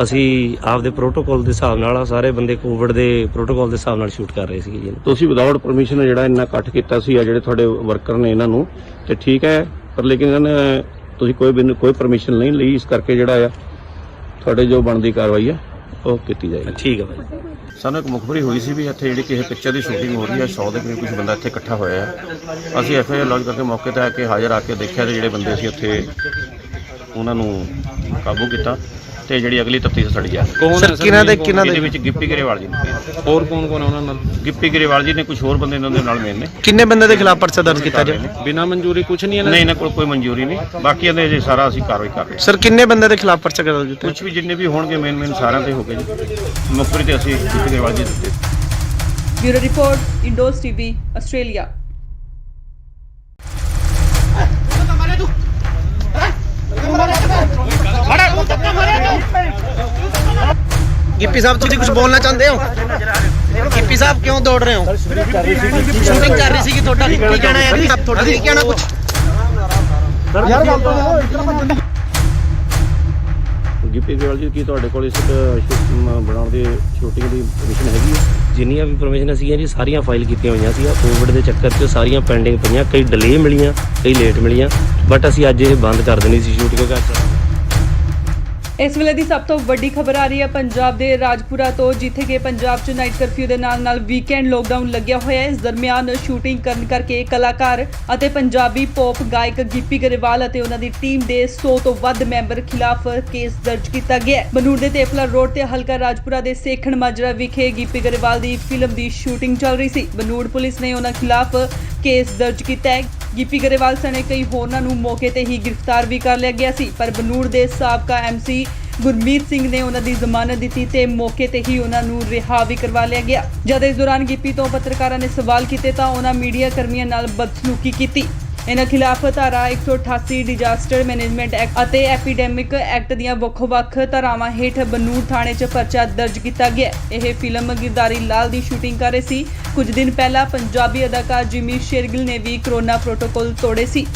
[SPEAKER 3] ਅਸੀਂ ਆਪਦੇ ਪ੍ਰੋਟੋਕਾਲ ਦੇ ਹਿਸਾਬ ਨਾਲ, ਸਾਰੇ ਬੰਦੇ ਕੋਵਿਡ ਦੇ ਪ੍ਰੋਟੋਕਾਲ ਦੇ ਹਿਸਾਬ ਨਾਲ ਸ਼ੂਟ ਕਰ ਰਹੇ ਸੀਗੇ ਜੀ।
[SPEAKER 2] ਤੁਸੀਂ ਵਿਦਆਊਟ ਪਰਮਿਸ਼ਨ ਜਿਹੜਾ ਇੰਨਾ ਇਕੱਠ ਕੀਤਾ ਸੀ ਆ ਜਿਹੜੇ ਤੁਹਾਡੇ ਵਰਕਰ ਨੇ ਇਹਨਾਂ ਨੂੰ, ਤੇ ਠੀਕ ਹੈ, ਪਰ ਲੇਕਿਨ ਇਹਨਾਂ ਨੇ ਤੁਸੀਂ ਕੋਈ ਪਰਮਿਸ਼ਨ ਨਹੀਂ ਲਈ, ਇਸ ਕਰਕੇ ਜਿਹੜਾ ਆ ਤੁਹਾਡੇ ਜੋ ਬਣਦੀ ਕਾਰਵਾਈ ਆ ਉਹ ਕੀਤੀ ਜਾਏਗੀ।
[SPEAKER 3] ਠੀਕ ਹੈ ਭਾਈ।
[SPEAKER 2] ਸਾਨੂੰ ਇੱਕ ਮੁਖਬਰੀ ਹੋਈ ਸੀ ਵੀ ਇੱਥੇ ਜਿਹੜੀ ਕਿਸੇ ਪਿਕਚਰ ਦੀ ਸ਼ੂਟਿੰਗ ਹੋ ਰਹੀ ਹੈ, 100 ਦੇ ਕਰੀਬ ਕੁਝ ਬੰਦਾ ਇੱਥੇ ਇਕੱਠਾ ਹੋਇਆ ਹੈ। ਅਸੀਂ ਐਫਆਈਆਰ ਲੌਂਚ ਕਰਕੇ ਮੌਕੇ ਤੇ ਆ ਕੇ ਹਾਜ਼ਰ ਆ ਕੇ ਦੇਖਿਆ ਤੇ ਜਿਹੜੇ ਬੰਦੇ ਸੀ ਉੱਥੇ ਉਹਨਾਂ ਨੂੰ ਕਾਬੂ ਕੀਤਾ ਤੇ ਜਿਹੜੀ ਅਗਲੀ ਤਫਤੀਸ਼ ਸੜੀ ਆ।
[SPEAKER 6] ਕੌਣ ਹੈ ਸਰ?
[SPEAKER 2] ਇਹਦੇ ਵਿੱਚ ਗਿੱਪੀ ਗਰੇਵਾਲ ਜੀ ਨੇ,
[SPEAKER 6] ਹੋਰ ਕੌਣ ਕੌਣ ਹੈ ਉਹਨਾਂ ਨਾਲ?
[SPEAKER 2] ਗਿੱਪੀ ਗਰੇਵਾਲ ਜੀ ਨੇ, ਕੁਝ ਹੋਰ ਬੰਦੇ ਇਹਨਾਂ ਦੇ ਨਾਲ ਮੇਨ ਨੇ।
[SPEAKER 1] ਕਿੰਨੇ ਬੰਦੇ ਦੇ ਖਿਲਾਫ ਪਰਚਾ ਦਰਜ ਕੀਤਾ ਜੀ?
[SPEAKER 6] ਬਿਨਾਂ ਮਨਜ਼ੂਰੀ ਕੁਝ ਨਹੀਂ ਹੈ
[SPEAKER 2] ਨਹੀਂ, ਇਹਨਾਂ ਕੋਲ ਕੋਈ ਮਨਜ਼ੂਰੀ ਨਹੀਂ, ਬਾਕੀ ਇਹਦੇ ਜੇ ਸਾਰਾ ਅਸੀਂ ਕਾਰਵਾਈ ਕਰ ਰਹੇ ਹਾਂ।
[SPEAKER 1] ਸਰ ਕਿੰਨੇ ਬੰਦੇ ਦੇ ਖਿਲਾਫ ਪਰਚਾ ਦਰਜ ਕੀਤਾ?
[SPEAKER 2] ਕੁਝ ਵੀ ਜਿੰਨੇ ਵੀ ਹੋਣਗੇ ਮੇਨ ਸਾਰਿਆਂ ਤੇ ਹੋ ਗਏ ਜੀ। ਮੁਖਬਰੀ ਤੇ ਅਸੀਂ ਗਿੱਪੀ ਗਰੇਵਾਲ ਜੀ ਦਿੱਤੇ।
[SPEAKER 4] Bureau report, Indos TV, Australia.
[SPEAKER 1] Gippy sahab तुम कुछ बोलना चाहते हो? गिप्पी साहब क्यों दौड़ रहे हो? शूटिंग कर रही थी ਤੁਹਾਡਾ ਕੀ ਕਹਿਣਾ ਹੈ ਜੀ? ਤੁਹਾਡਾ ਕੀ ਕਹਿਣਾ ਕੁਝ?
[SPEAKER 5] ਯਾਰ ਗੱਲ ਤਾਂ ਦੇਖੋ, ਇਸ ਤਰ੍ਹਾਂ ਭੱਜਣ ਦੀ
[SPEAKER 2] ਗਿੱਪੀ ਗਰੇਵਾਲ ਜੀ, ਕੀ ਤੁਹਾਡੇ ਕੋਲ ਇਸ ਬਣਾਉਣ ਦੀ ਸ਼ੂਟਿੰਗ ਦੀ ਪਰਮਿਸ਼ਨ ਹੈਗੀ ਹੈ?
[SPEAKER 3] ਜਿੰਨੀਆਂ ਵੀ ਪਰਮਿਸ਼ਨ ਸੀਗੀਆਂ ਜੀ ਸਾਰੀਆਂ ਫਾਈਲ ਕੀਤੀਆਂ ਹੋਈਆਂ ਸੀ। ਕੋਵਿਡ ਦੇ ਚੱਕਰ 'ਚ ਸਾਰੀਆਂ ਪੈਂਡਿੰਗ ਪਈਆਂ, ਕਈ ਡਿਲੇ ਮਿਲੀਆਂ, ਕਈ ਲੇਟ ਮਿਲੀਆਂ, ਬਟ ਅਸੀਂ ਅੱਜ ਇਹ ਬੰਦ ਕਰ ਦੇਣੀ ਸੀ ਸ਼ੂਟ, ਕਿਉਂਕਿ ਅੱਜ
[SPEAKER 4] ਇਸ ਵੇਲੇ ਦੀ ਸਭ ਤੋਂ ਵੱਡੀ ਖਬਰ ਆ ਰਹੀ ਹੈ ਪੰਜਾਬ ਦੇ ਰਾਜਪੁਰਾ ਤੋਂ, ਜਿੱਥੇ ਕਿ ਪੰਜਾਬ 'ਚ ਨਾਈਟ ਕਰਫਿਊ ਦੇ ਨਾਲ ਵੀਕਐਂਡ ਲੋਕਡਾਊਨ ਲੱਗਿਆ ਹੋਇਆ ਹੈ। ਇਸ ਦਰਮਿਆਨ ਸ਼ੂਟਿੰਗ ਕਰਨ ਕਰਕੇ ਕਲਾਕਾਰ ਅਤੇ ਪੰਜਾਬੀ ਪੌਪ ਗਾਇਕ ਗਿੱਪੀ ਗਰੇਵਾਲ ਅਤੇ ਉਹਨਾਂ ਦੀ ਟੀਮ ਦੇ 100 ਤੋਂ ਵੱਧ ਮੈਂਬਰ ਖਿਲਾਫ ਕੇਸ ਦਰਜ ਕੀਤਾ ਗਿਆ ਹੈ। ਬਨੂੜ ਦੇ ਤੇਪਲਾ ਰੋਡ ਤੇ ਹਲਕਾ ਰਾਜਪੁਰਾ ਦੇ ਸੇਖਣ ਮਾਜਰਾ ਵਿਖੇ ਗਿੱਪੀ ਗਰੇਵਾਲ ਦੀ ਫਿਲਮ ਦੀ ਸ਼ੂਟਿੰਗ ਚੱਲ ਰਹੀ ਸੀ। ਬਨੂੜ ਪੁਲਿਸ ਨੇ ਉਹਨਾਂ ਖਿਲਾਫ ਕੇਸ ਦਰਜ ਕੀਤਾ ਹੈ। ਗਿੱਪੀ ਗਰੇਵਾਲ ਸਣੇ ਕਈ ਹੋਰਨਾਂ ਨੂੰ ਮੌਕੇ ਤੇ ਹੀ ਗ੍ਰਿਫਤਾਰ ਵੀ ਕਰ ਲਿਆ ਗਿਆ ਸੀ, ਪਰ ਬਨੂੜ ਦੇ ਸਾਬਕਾ ਐਮਸੀ ਗੁਰਮੀਤ ਸਿੰਘ ਨੇ ਉਹਨਾਂ ਦੀ ਜ਼ਮਾਨਤ ਦਿੱਤੀ ਤੇ ਮੌਕੇ ਤੇ ਹੀ ਉਹਨਾਂ ਨੂੰ ਰਿਹਾ ਵੀ ਕਰਵਾ ਲਿਆ ਗਿਆ। ਜਦ ਇਸ ਦੌਰਾਨ ਗਿੱਪੀ ਤੋਂ ਪੱਤਰਕਾਰਾਂ ਨੇ ਸਵਾਲ ਕੀਤੇ ਤਾਂ ਉਹਨਾਂ ਮੀਡੀਆ ਕਰਮੀਆਂ ਨਾਲ ਬਦਸਲੂਕੀ ਕੀਤੀ। ਇਹਨਾਂ ਖਿਲਾਫ ਧਾਰਾ 188 ਡਿਜ਼ਾਸਟਰ ਮੈਨੇਜਮੈਂਟ ਐਕਟ ਅਤੇ ਐਪੀਡੈਮਿਕ ਐਕਟ ਦੀਆਂ ਵੱਖ-ਵੱਖ ਧਾਰਾਵਾਂ ਹੇਠ ਬਨੂੜ ਥਾਣੇ 'ਚ ਪਰਚਾ ਦਰਜ ਕੀਤਾ ਗਿਆ। ਇਹ ਫਿਲਮ ਗਿਰਦਾਰੀ ਲਾਲ ਦੀ ਸ਼ੂਟਿੰਗ ਕਰ ਰਹੇ ਸੀ। ਕੁਝ ਦਿਨ ਪਹਿਲਾਂ ਪੰਜਾਬੀ ਅਦਾਕਾਰ ਜਿਮੀ ਸ਼ੇਰਗਿਲ ਨੇ ਵੀ ਕੋਰੋਨਾ ਪ੍ਰੋਟੋਕਾਲ ਤੋੜੇ ਸੀ।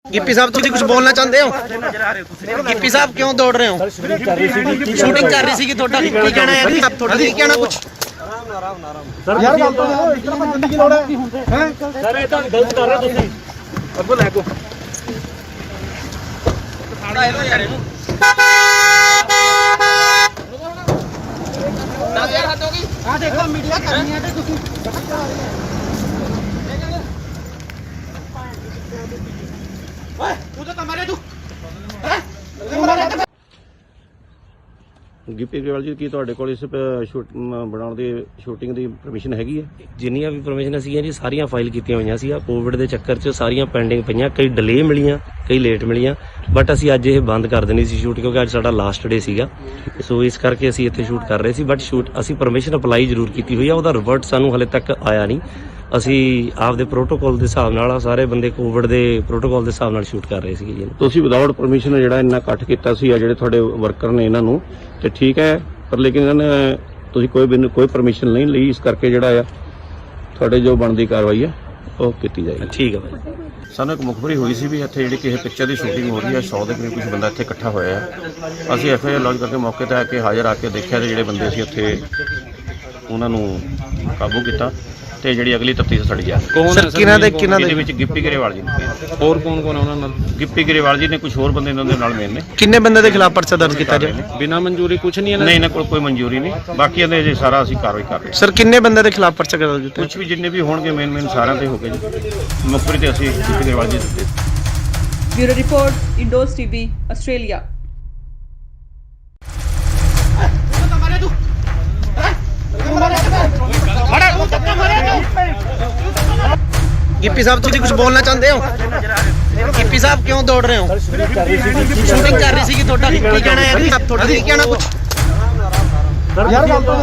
[SPEAKER 1] गिप्पी साहब तुम कुछ बोलना चाहते हो? गिप्पी साहब क्यों दौड़ रहे हो? शूटिंग कर रही थी ਤੁਹਾਡਾ ਕੀ ਕਹਿਣਾ ਹੈ ਜੀ? ਤੁਹਾਡਾ ਕੀ ਕਹਿਣਾ ਕੁਝ?
[SPEAKER 5] ਯਾਰ ਗੱਲ ਤਾਂ ਦੇਖੋ, ਇਸ ਤਰ੍ਹਾਂ ਭੱਜਣ ਦੀ ਲੋੜ ਹੈ ਹੈ ਸਰ? ਇਹ ਤਾਂ ਗਲਤ ਕਰ ਰਹੇ ਤੁਸੀਂ। ਅੱਗੋ ਲੈ ਕੋ ਫਾੜਾ ਇਹਨੂੰ ਯਾਰ, ਇਹਨੂੰ 10000 ਹੱਦ ਹੋ ਗਈ। ਆ ਦੇਖੋ ਮੀਡੀਆ ਕਰਨੀ ਹੈ ਤੇ ਤੁਸੀਂ
[SPEAKER 2] ਗਿੱਪੀ ਗਰੇਵਾਲ ਜੀ ਕੀ ਤੁਹਾਡੇ ਕੋਲ ਇਸ ਬਣਾਉਣ ਦੀ ਸ਼ੂਟਿੰਗ ਦੀ ਪਰਮਿਸ਼ਨ ਹੈਗੀ ਹੈ?
[SPEAKER 3] ਜਿੰਨੀਆਂ ਵੀ ਪਰਮਿਸ਼ਨ ਸੀਗੀਆਂ ਜੀ ਸਾਰੀਆਂ ਫਾਈਲ ਕੀਤੀਆਂ ਹੋਈਆਂ ਸੀ। ਕੋਵਿਡ ਦੇ ਚੱਕਰ 'ਚ ਸਾਰੀਆਂ ਪੈਂਡਿੰਗ ਪਈਆਂ, ਕਈ ਡਿਲੇ ਮਿਲੀਆਂ, ਕਈ ਲੇਟ ਮਿਲੀਆਂ, ਬਟ ਅਸੀਂ ਅੱਜ ਇਹ ਬੰਦ ਕਰ ਦੇਣੀ ਸੀ ਸ਼ੂਟ ਕਿਉਂਕਿ ਅੱਜ ਸਾਡਾ ਲਾਸਟ ਡੇ ਸੀਗਾ। ਸੋ ਇਸ ਕਰਕੇ ਅਸੀਂ ਇੱਥੇ ਸ਼ੂਟ ਕਰ ਰਹੇ ਸੀ, ਬਟ ਸ਼ੂਟ ਅਸੀਂ ਪਰਮਿਸ਼ਨ ਅਪਲਾਈ ਜ਼ਰੂਰ ਕੀਤੀ ਹੋਈ ਆ, ਉਹਦਾ ਰਿਵਰਟ ਸਾਨੂੰ ਹਲੇ ਤੱਕ ਆਇਆ ਨਹੀਂ। ਅਸੀਂ ਆਪਦੇ ਪ੍ਰੋਟੋਕਾਲ ਦੇ ਹਿਸਾਬ ਨਾਲ ਸਾਰੇ ਬੰਦੇ ਕੋਵਿਡ ਦੇ ਪ੍ਰੋਟੋਕਾਲ ਦੇ ਹਿਸਾਬ ਨਾਲ ਸ਼ੂਟ ਕਰ ਰਹੇ ਸੀਗੇ ਜੀ।
[SPEAKER 2] ਤੁਸੀਂ ਵਿਦਆਊਟ ਪਰਮਿਸ਼ਨ ਜਿਹੜਾ ਇੰਨਾ ਇਕੱਠ ਕੀਤਾ ਸੀ ਆ ਜਿਹੜੇ ਤੁਹਾਡੇ ਵਰਕਰ ਨੇ ਇਹਨਾਂ ਨੂੰ, ਤੇ ਠੀਕ ਹੈ, ਪਰ ਲੇਕਿਨ ਇਹਨਾਂ ਨੇ ਤੁਸੀਂ ਕੋਈ ਪਰਮਿਸ਼ਨ ਨਹੀਂ ਲਈ, ਇਸ ਕਰਕੇ ਜਿਹੜਾ ਆ ਤੁਹਾਡੇ ਜੋ ਬਣਦੀ ਕਾਰਵਾਈ ਹੈ ਉਹ ਕੀਤੀ ਜਾਏਗੀ।
[SPEAKER 3] ਠੀਕ ਹੈ ਭਾਈ।
[SPEAKER 2] ਸਾਨੂੰ ਇੱਕ ਮੁਖਬਰੀ ਹੋਈ ਸੀ ਵੀ ਇੱਥੇ ਜਿਹੜੀ ਕਿਸੇ ਪਿਕਚਰ ਦੀ ਸ਼ੂਟਿੰਗ ਹੋ ਰਹੀ ਹੈ, 100 ਦੇ ਕਰੀਬ ਕੁਝ ਬੰਦਾ ਇੱਥੇ ਇਕੱਠਾ ਹੋਇਆ ਹੈ। ਅਸੀਂ ਐਫਆਈਆਰ ਲੌਂਚ ਕਰਕੇ ਮੌਕੇ ਤੇ ਆ ਕੇ ਹਾਜ਼ਰ ਆ ਕੇ ਦੇਖਿਆ ਤੇ ਜਿਹੜੇ ਬੰਦੇ ਸੀ ਉੱਥੇ ਉਹਨਾਂ ਨੂੰ ਕਾਬੂ ਕੀਤਾ ਤੇ ਜਿਹੜੀ ਅਗਲੀ ਤਫਤੀਸ਼ ਸਾਡੀ ਆ।
[SPEAKER 1] ਸਰ ਕਿਹਨਾਂ ਦੇ
[SPEAKER 2] ਇਹਦੇ ਵਿੱਚ ਗਿੱਪੀ ਗਰੇਵਾਲ ਜੀ ਨੇ,
[SPEAKER 6] ਹੋਰ ਕੌਣ ਕੌਣ ਆ ਉਹਨਾਂ ਨਾਲ?
[SPEAKER 2] ਗਿੱਪੀ ਗਰੇਵਾਲ ਜੀ ਨੇ, ਕੁਝ ਹੋਰ ਬੰਦੇ ਇਹਨਾਂ ਦੇ ਨਾਲ ਮੇਨ ਨੇ।
[SPEAKER 1] ਕਿੰਨੇ ਬੰਦੇ ਦੇ ਖਿਲਾਫ ਪਰਚਾ ਦਰਜ ਕੀਤਾ ਜਾਏ?
[SPEAKER 6] ਬਿਨਾਂ ਮਨਜ਼ੂਰੀ ਕੁਝ ਨਹੀਂ ਇਹਨਾਂ
[SPEAKER 2] ਨਹੀਂ, ਇਹਨਾਂ ਕੋਲ ਕੋਈ ਮਨਜ਼ੂਰੀ ਨਹੀਂ, ਬਾਕੀ ਇਹਦੇ ਜੇ ਸਾਰਾ ਅਸੀਂ ਕਾਰਵਾਈ ਕਰ ਰਹੇ ਹਾਂ।
[SPEAKER 1] ਸਰ ਕਿੰਨੇ ਬੰਦੇ ਦੇ ਖਿਲਾਫ ਪਰਚਾ ਦਰਜ ਕੀਤਾ?
[SPEAKER 2] ਕੁਝ ਵੀ ਜਿੰਨੇ ਵੀ ਹੋਣਗੇ ਮੇਨ ਸਾਰਿਆਂ ਤੇ ਹੋ ਗਏ ਜੀ। ਮੁਖਬਰੀ ਤੇ ਅਸੀਂ ਗਿੱਪੀ ਗਰੇਵਾਲ ਜੀ ਦਿੱਤੇ।
[SPEAKER 4] Bureau report, Indos TV, Australia.
[SPEAKER 1] Gippy sahib ਤੁਸੀਂ ਕੁਝ ਬੋਲਣਾ ਚਾਹੁੰਦੇ ਹੋ? ਗਿੱਪੀ ਸਾਹਿਬ ਕਿਉਂ ਦੌੜ ਰਹੇ ਹੋ? ਸ਼ੂਟਿੰਗ ਕਰ ਰਹੀ ਸੀਗੀ, ਤੁਹਾਡਾ ਕੀ ਕਹਿਣਾ ਹੈ? ਤੁਹਾਡਾ ਕੀ ਕਹਿਣਾ ਕੁਝ?
[SPEAKER 5] ਯਾਰ ਗੱਲ ਤਾਂ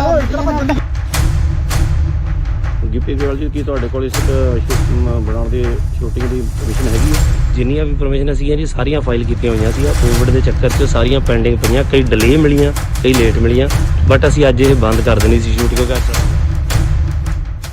[SPEAKER 2] ਗਿੱਪੀ ਗਰੇਵਾਲ ਜੀ ਕੀ ਤੁਹਾਡੇ ਕੋਲ ਇਸ ਬਣਾਉਣ ਦੀ ਸ਼ੂਟਿੰਗ ਦੀ ਪਰਮਿਸ਼ਨ ਹੈਗੀ ਹੈ?
[SPEAKER 3] ਜਿੰਨੀਆਂ ਵੀ ਪਰਮਿਸ਼ਨ ਸੀਗੀਆਂ ਜੀ ਸਾਰੀਆਂ ਫਾਈਲ ਕੀਤੀਆਂ ਹੋਈਆਂ ਸੀ। ਕੋਵਿਡ ਦੇ ਚੱਕਰ 'ਚ ਸਾਰੀਆਂ ਪੈਂਡਿੰਗ ਪਈਆਂ, ਕਈ ਡਿਲੇ ਮਿਲੀਆਂ, ਕਈ ਲੇਟ ਮਿਲੀਆਂ, ਬਟ ਅਸੀਂ ਅੱਜ ਇਹ ਬੰਦ ਕਰ ਦੇਣੀ ਸੀ ਸ਼ੂਟ ਕਿਉਂਕਿ ਅੱਜ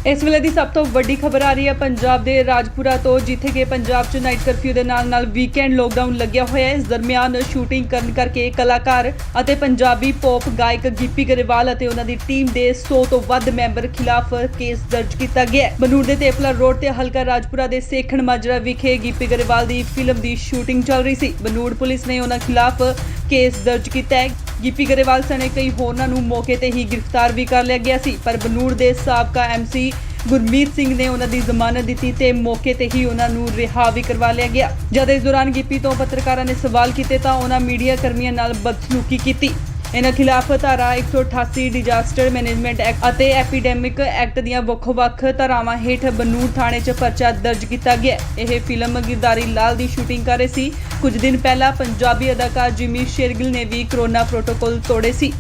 [SPEAKER 4] ਇਸ ਵੇਲੇ ਦੀ ਸਭ ਤੋਂ ਵੱਡੀ ਖਬਰ ਆ ਰਹੀ ਹੈ ਪੰਜਾਬ ਦੇ ਰਾਜਪੁਰਾ ਤੋਂ, ਜਿੱਥੇ ਕਿ ਪੰਜਾਬ 'ਚ ਨਾਈਟ ਕਰਫਿਊ ਦੇ ਨਾਲ ਵੀਕਐਂਡ ਲੋਕਡਾਊਨ ਲੱਗਿਆ ਹੋਇਆ ਹੈ। ਇਸ ਦਰਮਿਆਨ ਸ਼ੂਟਿੰਗ ਕਰਨ ਕਰਕੇ ਕਲਾਕਾਰ ਅਤੇ ਪੰਜਾਬੀ ਪੌਪ ਗਾਇਕ ਗਿੱਪੀ ਗਰੇਵਾਲ ਅਤੇ ਉਹਨਾਂ ਦੀ ਟੀਮ ਦੇ 100 ਤੋਂ ਵੱਧ ਮੈਂਬਰ ਖਿਲਾਫ ਕੇਸ ਦਰਜ ਕੀਤਾ ਗਿਆ ਹੈ। ਬਨੂੜ ਦੇ ਤੇਪਲਾ ਰੋਡ ਤੇ ਹਲਕਾ ਰਾਜਪੁਰਾ ਦੇ ਸੇਖਣ ਮਾਜਰਾ ਵਿਖੇ ਗਿੱਪੀ ਗਰੇਵਾਲ ਦੀ ਫਿਲਮ ਦੀ ਸ਼ੂਟਿੰਗ ਚੱਲ ਰਹੀ ਸੀ। ਬਨੂੜ ਪੁਲਿਸ ਨੇ ਉਹਨਾਂ ਖਿਲਾਫ ਕੇਸ ਦਰਜ ਕੀਤਾ ਹੈ। ਗਿੱਪੀ ਗਰੇਵਾਲ ਸਣੇ ਕਈ ਹੋਰਨਾਂ ਨੂੰ ਮੌਕੇ ਤੇ ਹੀ ਗ੍ਰਿਫਤਾਰ ਵੀ ਕਰ ਲਿਆ ਗਿਆ ਸੀ, ਪਰ ਬਨੂੜ ਦੇ ਸਾਬਕਾ ਐਮਸੀ ਗੁਰਮੀਤ ਸਿੰਘ ਨੇ ਉਹਨਾਂ ਦੀ ਜ਼ਮਾਨਤ ਦਿੱਤੀ ਤੇ ਮੌਕੇ ਤੇ ਹੀ ਉਹਨਾਂ ਨੂੰ ਰਿਹਾ ਵੀ ਕਰਵਾ ਲਿਆ ਗਿਆ। ਜਦ ਇਸ ਦੌਰਾਨ ਗਿੱਪੀ ਤੋਂ ਪੱਤਰਕਾਰਾਂ ਨੇ ਸਵਾਲ ਕੀਤੇ ਤਾਂ ਉਹਨਾਂ ਮੀਡੀਆ ਕਰਮੀਆਂ ਨਾਲ ਬਦਸਲੂਕੀ ਕੀਤੀ। ਇਹਨਾਂ ਖਿਲਾਫ ਧਾਰਾ 188 ਡਿਜ਼ਾਸਟਰ ਮੈਨੇਜਮੈਂਟ ਐਕਟ ਅਤੇ ਐਪੀਡੈਮਿਕ ਐਕਟ ਦੀਆਂ ਵੱਖ-ਵੱਖ ਧਾਰਾਵਾਂ ਹੇਠ ਬਨੂੜ ਥਾਣੇ 'ਚ ਪਰਚਾ ਦਰਜ ਕੀਤਾ ਗਿਆ। ਇਹ ਫਿਲਮ ਗਿਰਦਾਰੀ ਲਾਲ ਦੀ ਸ਼ੂਟਿੰਗ ਕਰ ਰਹੇ ਸੀ। ਕੁਝ ਦਿਨ ਪਹਿਲਾਂ ਪੰਜਾਬੀ ਅਦਾਕਾਰ ਜਿਮੀ ਸ਼ੇਰਗਿਲ ਨੇ ਵੀ ਕਰੋਨਾ ਪ੍ਰੋਟੋਕਾਲ ਤੋੜੇ ਸੀ।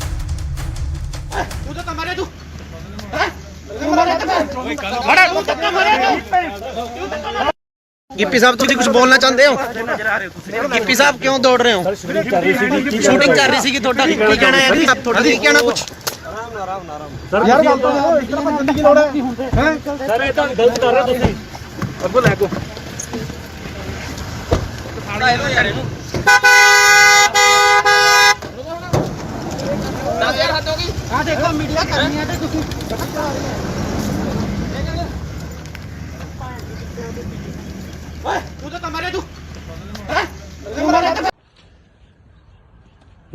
[SPEAKER 1] ਗਿੱਪੀ ਸਾਹਿਬ ਤੁਸੀਂ ਕੁਝ ਬੋਲਣਾ ਚਾਹੁੰਦੇ ਹੋ? ਗਿੱਪੀ ਸਾਹਿਬ ਕਿਉਂ ਦੌੜ ਰਹੇ ਹੋ? ਸ਼ੂਟਿੰਗ ਕਰ ਰਹੀ ਸੀਗੀ, ਤੁਹਾਡਾ ਕੀ ਕਹਿਣਾ ਹੈ? ਤੁਹਾਡਾ ਕੀ ਕਹਿਣਾ ਕੁਝ?
[SPEAKER 5] ਯਾਰ ਗੱਲ ਤਾਂ ਇਸ ਤਰ੍ਹਾਂ ਭੱਜਣ ਦੀ ਲੋੜ ਹੈ? ਸਰ ਇਹ ਤਾਂ ਗਲਤ ਕਰ ਰਹੇ ਤੁਸੀਂ। ਅੱਗੋਂ ਲੈ ਕੋ ਆ ਦੇਖੋ ਮੀਡੀਆ ਕਰਨੀ ਹੈ ਤੇ ਤੁਸੀਂ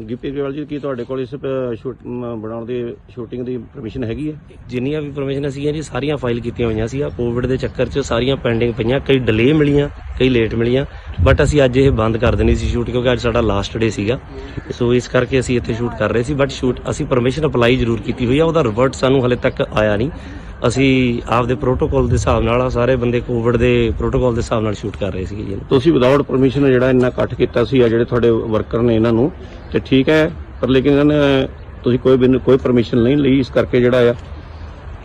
[SPEAKER 2] ਗਿੱਪੀ ਗਰੇਵਾਲ ਜੀ ਕੀ ਤੁਹਾਡੇ ਕੋਲ ਇਸ ਬਣਾਉਣ ਦੀ ਸ਼ੂਟਿੰਗ ਦੀ ਪਰਮਿਸ਼ਨ ਹੈਗੀ ਹੈ?
[SPEAKER 3] ਜਿੰਨੀਆਂ ਵੀ ਪਰਮਿਸ਼ਨ ਸੀਗੀਆਂ ਜੀ ਸਾਰੀਆਂ ਫਾਈਲ ਕੀਤੀਆਂ ਹੋਈਆਂ ਸੀ। ਕੋਵਿਡ ਦੇ ਚੱਕਰ 'ਚ ਸਾਰੀਆਂ ਪੈਂਡਿੰਗ ਪਈਆਂ, ਕਈ ਡਿਲੇ ਮਿਲੀਆਂ, ਕਈ ਲੇਟ ਮਿਲੀਆਂ, ਬਟ ਅਸੀਂ ਅੱਜ ਇਹ ਬੰਦ ਕਰ ਦੇਣੀ ਸੀ ਸ਼ੂਟ ਕਿਉਂਕਿ ਅੱਜ ਸਾਡਾ ਲਾਸਟ ਡੇ ਸੀਗਾ। ਸੋ ਇਸ ਕਰਕੇ ਅਸੀਂ ਇੱਥੇ ਸ਼ੂਟ ਕਰ ਰਹੇ ਸੀ, ਬਟ ਸ਼ੂਟ ਅਸੀਂ ਪਰਮਿਸ਼ਨ ਅਪਲਾਈ ਜ਼ਰੂਰ ਕੀਤੀ ਹੋਈ ਆ, ਉਹਦਾ ਰਿਵਰਟ ਸਾਨੂੰ ਹਲੇ ਤੱਕ ਆਇਆ ਨਹੀਂ। ਅਸੀਂ ਆਪਦੇ ਪ੍ਰੋਟੋਕਾਲ ਦੇ ਹਿਸਾਬ ਨਾਲ ਸਾਰੇ ਬੰਦੇ ਕੋਵਿਡ ਦੇ ਪ੍ਰੋਟੋਕਾਲ ਦੇ ਹਿਸਾਬ ਨਾਲ ਸ਼ੂਟ ਕਰ ਰਹੇ ਸੀਗੇ ਜੀ।
[SPEAKER 2] ਤੁਸੀਂ ਵਿਦਆਊਟ ਪਰਮਿਸ਼ਨ ਜਿਹੜਾ ਇੰਨਾ ਇਕੱਠ ਕੀਤਾ ਸੀ ਆ ਜਿਹੜੇ ਤੁਹਾਡੇ ਵਰਕਰ ਨੇ ਇਹਨਾਂ ਨੂੰ, ਤੇ ਠੀਕ ਹੈ, ਪਰ ਲੇਕਿਨ ਇਹਨਾਂ ਨੇ ਤੁਸੀਂ ਕੋਈ ਪਰਮਿਸ਼ਨ ਨਹੀਂ ਲਈ, ਇਸ ਕਰਕੇ ਜਿਹੜਾ ਆ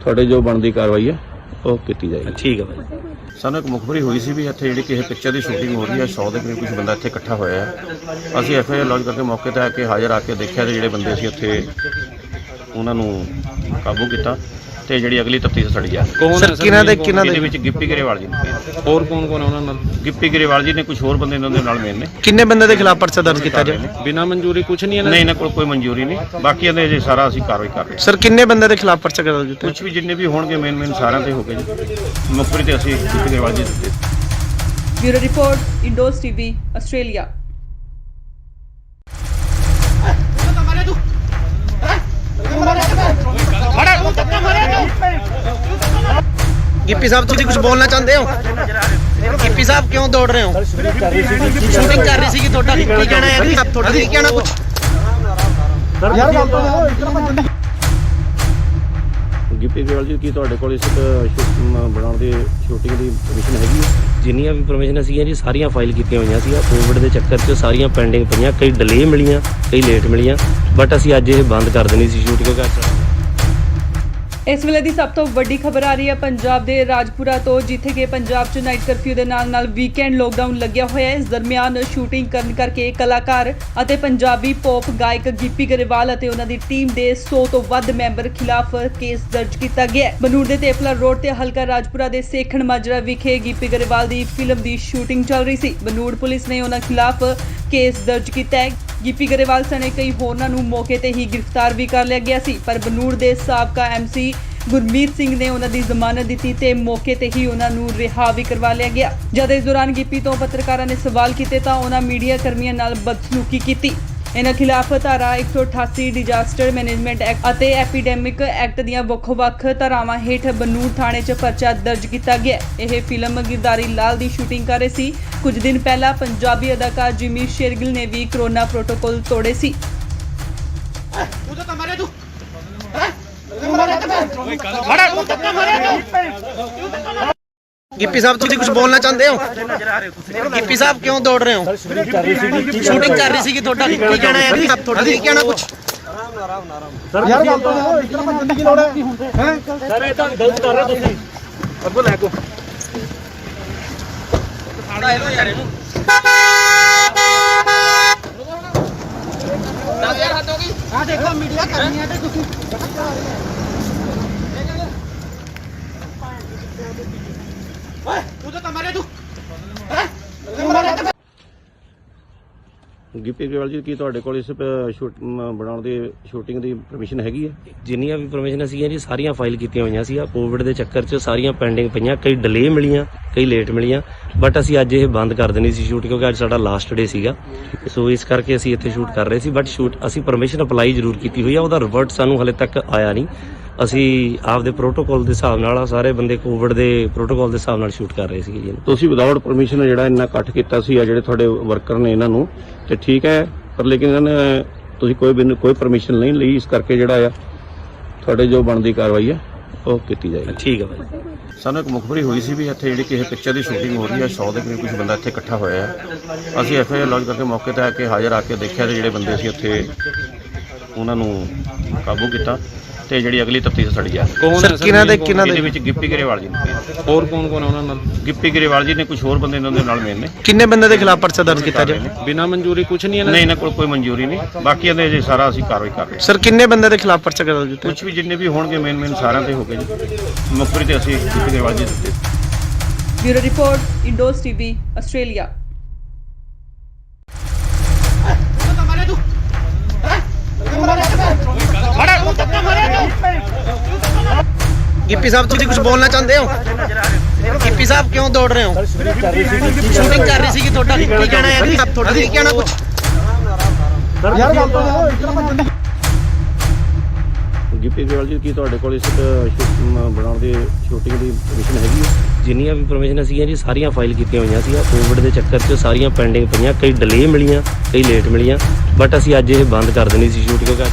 [SPEAKER 2] ਤੁਹਾਡੇ ਜੋ ਬਣਦੀ ਕਾਰਵਾਈ ਹੈ ਉਹ ਕੀਤੀ ਜਾਏਗੀ।
[SPEAKER 3] ਠੀਕ ਹੈ ਭਾਈ।
[SPEAKER 2] ਸਾਨੂੰ ਇੱਕ ਮੁਖਬਰੀ ਹੋਈ ਸੀ ਵੀ ਇੱਥੇ ਜਿਹੜੀ ਕਿਸੇ ਪਿਕਚਰ ਦੀ ਸ਼ੂਟਿੰਗ ਹੋ ਰਹੀ ਹੈ, 100 ਦੇ ਕਰੀਬ ਕੁਝ ਬੰਦਾ ਇੱਥੇ ਇਕੱਠਾ ਹੋਇਆ ਹੈ। ਅਸੀਂ ਐਫਆਈਆਰ ਲੌਂਚ ਕਰਕੇ ਮੌਕੇ ਤੇ ਆ ਕੇ ਹਾਜ਼ਰ ਆ ਕੇ ਦੇਖਿਆ ਤੇ ਜਿਹੜੇ ਬੰਦੇ ਸੀ ਉੱਥੇ ਉਹਨਾਂ ਨੂੰ ਕਾਬੂ ਕੀਤਾ ਤੇ ਜਿਹੜੀ ਅਗਲੀ ਤਫਤੀਸ਼ ਸਾਡੀ ਆ।
[SPEAKER 1] ਸਰ ਕਿਹਨਾਂ ਦੇ
[SPEAKER 2] ਇਹਦੇ ਵਿੱਚ ਗਿੱਪੀ ਗਰੇਵਾਲ ਜੀ ਨੇ,
[SPEAKER 6] ਹੋਰ ਕੌਣ ਕੌਣ ਆ ਉਹਨਾਂ ਨਾਲ?
[SPEAKER 2] ਗਿੱਪੀ ਗਰੇਵਾਲ ਜੀ ਨੇ, ਕੁਝ ਹੋਰ ਬੰਦੇ ਇਹਨਾਂ ਦੇ ਨਾਲ ਮੇਨ ਨੇ।
[SPEAKER 1] ਕਿੰਨੇ ਬੰਦੇ ਦੇ ਖਿਲਾਫ ਪਰਚਾ ਦਰਜ ਕੀਤਾ ਜਾਏ?
[SPEAKER 6] ਬਿਨਾਂ ਮਨਜ਼ੂਰੀ ਕੁਝ ਨਹੀਂ ਇਹਨਾਂ
[SPEAKER 2] ਨਹੀਂ, ਇਹਨਾਂ ਕੋਲ ਕੋਈ ਮਨਜ਼ੂਰੀ ਨਹੀਂ, ਬਾਕੀ ਇਹਦੇ ਜੇ ਸਾਰਾ ਅਸੀਂ ਕਾਰਵਾਈ ਕਰ ਰਹੇ ਹਾਂ।
[SPEAKER 1] ਸਰ ਕਿੰਨੇ ਬੰਦੇ ਦੇ ਖਿਲਾਫ ਪਰਚਾ ਦਰਜ ਕੀਤਾ?
[SPEAKER 2] ਕੁਝ ਵੀ ਜਿੰਨੇ ਵੀ ਹੋਣਗੇ ਮੇਨ ਸਾਰਿਆਂ ਤੇ ਹੋ ਗਏ ਜੀ। ਮੁਖਬਰੀ ਤੇ ਅਸੀਂ ਗਿੱਪੀ ਗਰੇਵਾਲ ਜੀ ਦਿੱਤੇ।
[SPEAKER 4] Bureau report, Indos TV, Australia.
[SPEAKER 1] Gippy sahib ਤੁਸੀਂ ਕੁਝ ਬੋਲਣਾ ਚਾਹੁੰਦੇ ਹੋ? ਗਿੱਪੀ ਸਾਹਿਬ ਕਿਉਂ ਦੌੜ ਰਹੇ ਹੋ? ਸ਼ੂਟਿੰਗ ਕਰ ਰਹੀ ਸੀਗੀ, ਤੁਹਾਡਾ ਕੀ ਕਹਿਣਾ ਹੈ? ਤੁਹਾਡਾ ਕੀ ਕਹਿਣਾ ਕੁਝ?
[SPEAKER 5] ਯਾਰ ਗੱਲ ਤਾਂ ਦੇਖੋ ਇਸ ਤਰ੍ਹਾਂ ਬੰਦੇ
[SPEAKER 2] ਗਿੱਪੀ ਗਰੇਵਾਲ ਜੀ ਕੀ ਤੁਹਾਡੇ ਕੋਲ ਇਸ ਬਣਾਉਣ ਦੀ ਸ਼ੂਟਿੰਗ ਦੀ ਪਰਮਿਸ਼ਨ ਹੈਗੀ ਹੈ?
[SPEAKER 3] ਜਿੰਨੀਆਂ ਵੀ ਪਰਮਿਸ਼ਨ ਸੀਗੀਆਂ ਜੀ ਸਾਰੀਆਂ ਫਾਈਲ ਕੀਤੀਆਂ ਹੋਈਆਂ ਸੀ। ਕੋਵਿਡ ਦੇ ਚੱਕਰ 'ਚ ਸਾਰੀਆਂ ਪੈਂਡਿੰਗ ਪਈਆਂ, ਕਈ ਡਿਲੇ ਮਿਲੀਆਂ, ਕਈ ਲੇਟ ਮਿਲੀਆਂ, ਬਟ ਅਸੀਂ ਅੱਜ ਇਹ ਬੰਦ ਕਰ ਦੇਣੀ ਸੀ ਸ਼ੂਟਿੰਗ ਕਿਉਂਕਿ
[SPEAKER 4] ਇਸ ਵੇਲੇ ਦੀ ਸਭ ਤੋਂ ਵੱਡੀ ਖਬਰ ਆ ਰਹੀ ਹੈ ਪੰਜਾਬ ਦੇ ਰਾਜਪੁਰਾ ਤੋਂ, ਜਿੱਥੇ ਕਿ ਪੰਜਾਬ 'ਚ ਨਾਈਟ ਕਰਫਿਊ ਦੇ ਨਾਲ ਵੀਕਐਂਡ ਲੋਕਡਾਊਨ ਲੱਗਿਆ ਹੋਇਆ ਹੈ। ਇਸ ਦਰਮਿਆਨ ਸ਼ੂਟਿੰਗ ਕਰਨ ਕਰਕੇ ਕਲਾਕਾਰ ਅਤੇ ਪੰਜਾਬੀ ਪੌਪ ਗਾਇਕ ਗਿੱਪੀ ਗਰੇਵਾਲ ਅਤੇ ਉਹਨਾਂ ਦੀ ਟੀਮ ਦੇ 100 ਤੋਂ ਵੱਧ ਮੈਂਬਰ ਖਿਲਾਫ ਕੇਸ ਦਰਜ ਕੀਤਾ ਗਿਆ ਹੈ। ਬਨੂੜ ਦੇ ਤੇਪਲਾ ਰੋਡ ਤੇ ਹਲਕਾ ਰਾਜਪੁਰਾ ਦੇ ਸੇਖਣ ਮਾਜਰਾ ਵਿਖੇ ਗਿੱਪੀ ਗਰੇਵਾਲ ਦੀ ਫਿਲਮ ਦੀ ਸ਼ੂਟਿੰਗ ਚੱਲ ਰਹੀ ਸੀ। ਬਨੂੜ ਪੁਲਿਸ ਨੇ ਉਹਨਾਂ ਖਿਲਾਫ ਕੇਸ ਦਰਜ ਕੀਤਾ ਹੈ। ਗਿੱਪੀ ਗਰੇਵਾਲ ਸਣੇ ਕਈ ਹੋਰਨਾਂ ਨੂੰ ਮੌਕੇ ਤੇ ਹੀ ਗ੍ਰਿਫਤਾਰ ਵੀ ਕਰ ਲਿਆ ਗਿਆ ਸੀ, ਪਰ ਬਨੂੜ ਦੇ ਸਾਬਕਾ ਐਮਸੀ ਗੁਰਮੀਤ ਸਿੰਘ ਨੇ ਉਹਨਾਂ ਦੀ ਜ਼ਮਾਨਤ ਦਿੱਤੀ ਤੇ ਮੌਕੇ ਤੇ ਹੀ ਉਹਨਾਂ ਨੂੰ ਰਿਹਾ ਵੀ ਕਰਵਾ ਲਿਆ ਗਿਆ। ਜਦ ਇਸ ਦੌਰਾਨ ਗਿੱਪੀ ਤੋਂ ਪੱਤਰਕਾਰਾਂ ਨੇ ਸਵਾਲ ਕੀਤੇ ਤਾਂ ਉਹਨਾਂ ਮੀਡੀਆ ਕਰਮੀਆਂ ਨਾਲ ਬਦਸਲੂਕੀ ਕੀਤੀ। ਇਹਨਾਂ ਖਿਲਾਫ ਧਾਰਾ 188 ਡਿਜ਼ਾਸਟਰ ਮੈਨੇਜਮੈਂਟ ਐਕਟ ਅਤੇ ਐਪੀਡੈਮਿਕ ਐਕਟ ਦੀਆਂ ਵੱਖ-ਵੱਖ ਧਾਰਾਵਾਂ ਹੇਠ ਬਨੂੜ ਥਾਣੇ 'ਚ ਪਰਚਾ ਦਰਜ ਕੀਤਾ ਗਿਆ। ਇਹ ਫਿਲਮ ਗਿਰਦਾਰੀ ਲਾਲ ਦੀ ਸ਼ੂਟਿੰਗ ਕਰ ਰਹੇ ਸੀ। ਕੁਝ ਦਿਨ ਪਹਿਲਾਂ ਪੰਜਾਬੀ ਅਦਾਕਾਰ ਜਿਮੀ ਸ਼ੇਰਗਿਲ ਨੇ ਵੀ ਕਰੋਨਾ ਪ੍ਰੋਟੋਕਾਲ ਤੋੜੇ ਸੀ।
[SPEAKER 1] गिप्पी साहब तुम कुछ बोलना चाहते हो? गिप्पी साहब क्यों दौड़ रहे हो? शूटिंग कर रही थी ਤੁਹਾਡਾ ਕੀ ਕਹਿਣਾ ਹੈ ਜੀ? ਤੁਹਾਡਾ ਕੀ ਕਹਿਣਾ ਕੁਝ?
[SPEAKER 5] ਯਾਰ ਗੱਲ ਤਾਂ ਦੇਖੋ ਇਸ ਤਰ੍ਹਾਂ ਬੰਦੇ ਕੀ ਲੋੜ ਹੈ? ਸਰ ਇਹ ਤਾਂ ਗਲਤ ਕਰ ਰਹੇ ਹੋ ਤੁਸੀਂ। ਅੱਗੋਂ ਲੈ ਕੋ
[SPEAKER 1] ਸਾੜਾ ਇਹੋ ਯਾਰ ਇਹਨੂੰ 10000 ਹੱਦ ਹੋ ਗਈ। ਆ ਦੇਖੋ ਮੀਡੀਆ ਕਰਨੀ ਹੈ ਤੇ ਤੁਸੀਂ ਓਏ ਤੂੰ ਤਾਂ ਮਾਰੇ ਤੂੰ
[SPEAKER 2] ਗਿੱਪੀ ਗਰੇਵਾਲ ਜੀ ਕੀ ਤੁਹਾਡੇ ਕੋਲ ਇਸ ਬਣਾਉਣ ਦੀ ਸ਼ੂਟਿੰਗ ਦੀ ਪਰਮਿਸ਼ਨ ਹੈਗੀ ਹੈ?
[SPEAKER 3] ਜਿੰਨੀਆਂ ਵੀ ਪਰਮਿਸ਼ਨ ਸੀਗੀਆਂ ਜੀ ਸਾਰੀਆਂ ਫਾਈਲ ਕੀਤੀਆਂ ਹੋਈਆਂ ਸੀ। ਕੋਵਿਡ ਦੇ ਚੱਕਰ 'ਚ ਸਾਰੀਆਂ ਪੈਂਡਿੰਗ ਪਈਆਂ, ਕਈ ਡਿਲੇ ਮਿਲੀਆਂ, ਕਈ ਲੇਟ ਮਿਲੀਆਂ, ਬਟ ਅਸੀਂ ਅੱਜ ਇਹ ਬੰਦ ਕਰ ਦੇਣੀ ਸੀ ਸ਼ੂਟ ਕਿਉਂਕਿ ਅੱਜ ਸਾਡਾ ਲਾਸਟ ਡੇ ਸੀਗਾ। ਸੋ ਇਸ ਕਰਕੇ ਅਸੀਂ ਇੱਥੇ ਸ਼ੂਟ ਕਰ ਰਹੇ ਸੀ, ਬਟ ਅਸੀਂ ਪਰਮਿਸ਼ਨ ਅਪਲਾਈ ਜ਼ਰੂਰ ਕੀਤੀ ਹੋਈ ਆ, ਉਹਦਾ ਰਿਵਰਟ ਸਾਨੂੰ ਹਲੇ ਤੱਕ ਆਇਆ ਨਹੀਂ। ਅਸੀਂ ਆਪਦੇ ਪ੍ਰੋਟੋਕਾਲ ਦੇ ਹਿਸਾਬ ਨਾਲ ਸਾਰੇ ਬੰਦੇ ਕੋਵਿਡ ਦੇ ਪ੍ਰੋਟੋਕਾਲ ਦੇ ਹਿਸਾਬ ਨਾਲ ਸ਼ੂਟ ਕਰ ਰਹੇ ਸੀਗੇ ਜੀ।
[SPEAKER 2] ਤੁਸੀਂ ਵਿਦਆਊਟ ਪਰਮਿਸ਼ਨ ਜਿਹੜਾ ਇੰਨਾ ਇਕੱਠ ਕੀਤਾ ਸੀ ਆ ਜਿਹੜੇ ਤੁਹਾਡੇ ਵਰਕਰ ਨੇ ਇਹਨਾਂ ਨੂੰ ਤੇ ਠੀਕ ਹੈ, ਪਰ ਲੇਕਿਨ ਇਹਨਾਂ ਨੇ ਤੁਸੀਂ ਕੋਈ ਪਰਮਿਸ਼ਨ ਨਹੀਂ ਲਈ, ਇਸ ਕਰਕੇ ਜਿਹੜਾ ਆ ਤੁਹਾਡੇ ਜੋ ਬਣਦੀ ਕਾਰਵਾਈ ਹੈ ਉਹ ਕੀਤੀ ਜਾਏਗੀ।
[SPEAKER 3] ਠੀਕ ਹੈ ਭਾਈ।
[SPEAKER 2] ਸਾਨੂੰ ਇੱਕ ਮੁਖਬਰੀ ਹੋਈ ਸੀ ਵੀ ਇੱਥੇ ਜਿਹੜੀ ਕਿਸੇ ਪਿਕਚਰ ਦੀ ਸ਼ੂਟਿੰਗ ਹੋ ਰਹੀ ਹੈ, 100 ਦੇ ਕਰੀਬ ਕੁਝ ਬੰਦਾ ਇੱਥੇ ਇਕੱਠਾ ਹੋਇਆ ਹੈ। ਅਸੀਂ ਐਫਆਈਆਰ ਲੌਂਚ ਕਰਕੇ ਮੌਕੇ ਤੇ ਆ ਕੇ ਹਾਜ਼ਰ ਆ ਕੇ ਦੇਖਿਆ ਤੇ ਜਿਹੜੇ ਬੰਦੇ ਸੀ ਉੱਥੇ ਉਹਨਾਂ ਨੂੰ ਕਾਬੂ ਕੀਤਾ ਤੇ ਜਿਹੜੀ ਅਗਲੀ ਤਫਤੀਸ਼ ਸਾਡੀ ਜਾ ਰਹੀ ਹੈ।
[SPEAKER 6] ਕੌਣ ਹੈ
[SPEAKER 1] ਕਿਹਨਾਂ ਦੇ
[SPEAKER 2] ਇਹਦੇ ਵਿੱਚ ਗਿੱਪੀ ਗਰੇਵਾਲ ਜੀ ਨੇ,
[SPEAKER 6] ਹੋਰ ਕੌਣ ਕੌਣ ਹੈ ਉਹਨਾਂ ਨਾਲ?
[SPEAKER 2] ਗਿੱਪੀ ਗਰੇਵਾਲ ਜੀ ਨੇ, ਕੁਝ ਹੋਰ ਬੰਦੇ ਇਹਨਾਂ ਦੇ ਨਾਲ ਮੇਨ ਨੇ।
[SPEAKER 1] ਕਿੰਨੇ ਬੰਦੇ ਦੇ ਖਿਲਾਫ ਪਰਚਾ ਦਰਜ ਕੀਤਾ ਜੀ?
[SPEAKER 6] ਬਿਨਾਂ ਮਨਜ਼ੂਰੀ ਕੁਝ ਨਹੀਂ
[SPEAKER 2] ਨਹੀਂ, ਇਹਨਾਂ ਕੋਲ ਕੋਈ ਮਨਜ਼ੂਰੀ ਨਹੀਂ, ਬਾਕੀ ਇਹਦੇ ਜੇ ਸਾਰਾ ਅਸੀਂ ਕਾਰਵਾਈ ਕਰ ਰਹੇ ਹਾਂ।
[SPEAKER 1] ਸਰ ਕਿੰਨੇ ਬੰਦੇ ਦੇ ਖਿਲਾਫ ਪਰਚਾ ਦਰਜ ਕੀਤਾ?
[SPEAKER 2] ਕੁਝ ਵੀ ਜਿੰਨੇ ਵੀ ਹੋਣਗੇ ਮੇਨ ਸਾਰਿਆਂ ਤੇ ਹੋ ਗਏ ਜੀ। ਮੁਖਬਰੀ ਤੇ ਅਸੀਂ ਗਿੱਪੀ ਗਰੇਵਾਲ ਜੀ ਦਿੱਤੇ।
[SPEAKER 4] Bureau report, Indos TV, Australia.
[SPEAKER 1] Gippy sahab तुम कुछ बोलना चाहते हो? गिप्पी साहब क्यों दौड़ रहे हो? शूटिंग कर रही थी ਤੁਹਾਡਾ ਕੀ ਕਹਿਣਾ ਹੈ ਜੀ? ਤੁਹਾਡਾ ਕੀ ਕਹਿਣਾ ਕੁਝ?
[SPEAKER 5] ਯਾਰ ਗੱਲ ਤਾਂ ਦੇਖੋ ਇਸ ਤਰ੍ਹਾਂ ਬੰਦੇ
[SPEAKER 2] ਗਿੱਪੀ ਗਰੇਵਾਲ ਜੀ ਕੀ ਤੁਹਾਡੇ ਕੋਲ ਇਸ ਬਣਾਉਣ ਦੀ ਸ਼ੂਟਿੰਗ ਦੀ ਪਰਮਿਸ਼ਨ ਹੈਗੀ ਹੈ?
[SPEAKER 3] ਜਿੰਨੀਆਂ ਵੀ ਪਰਮਿਸ਼ਨ ਸੀਗੀਆਂ ਜੀ ਸਾਰੀਆਂ ਫਾਈਲ ਕੀਤੀਆਂ ਹੋਈਆਂ ਸੀ। ਕੋਵਿਡ ਦੇ ਚੱਕਰ 'ਚ ਸਾਰੀਆਂ ਪੈਂਡਿੰਗ ਪਈਆਂ, ਕਈ ਡਿਲੇ ਮਿਲੀਆਂ, ਕਈ ਲੇਟ ਮਿਲੀਆਂ, ਬਟ ਅਸੀਂ ਅੱਜ ਇਹ ਬੰਦ ਕਰ ਦੇਣੀ ਸੀ ਸ਼ੂਟ ਕਿਉਂਕਿ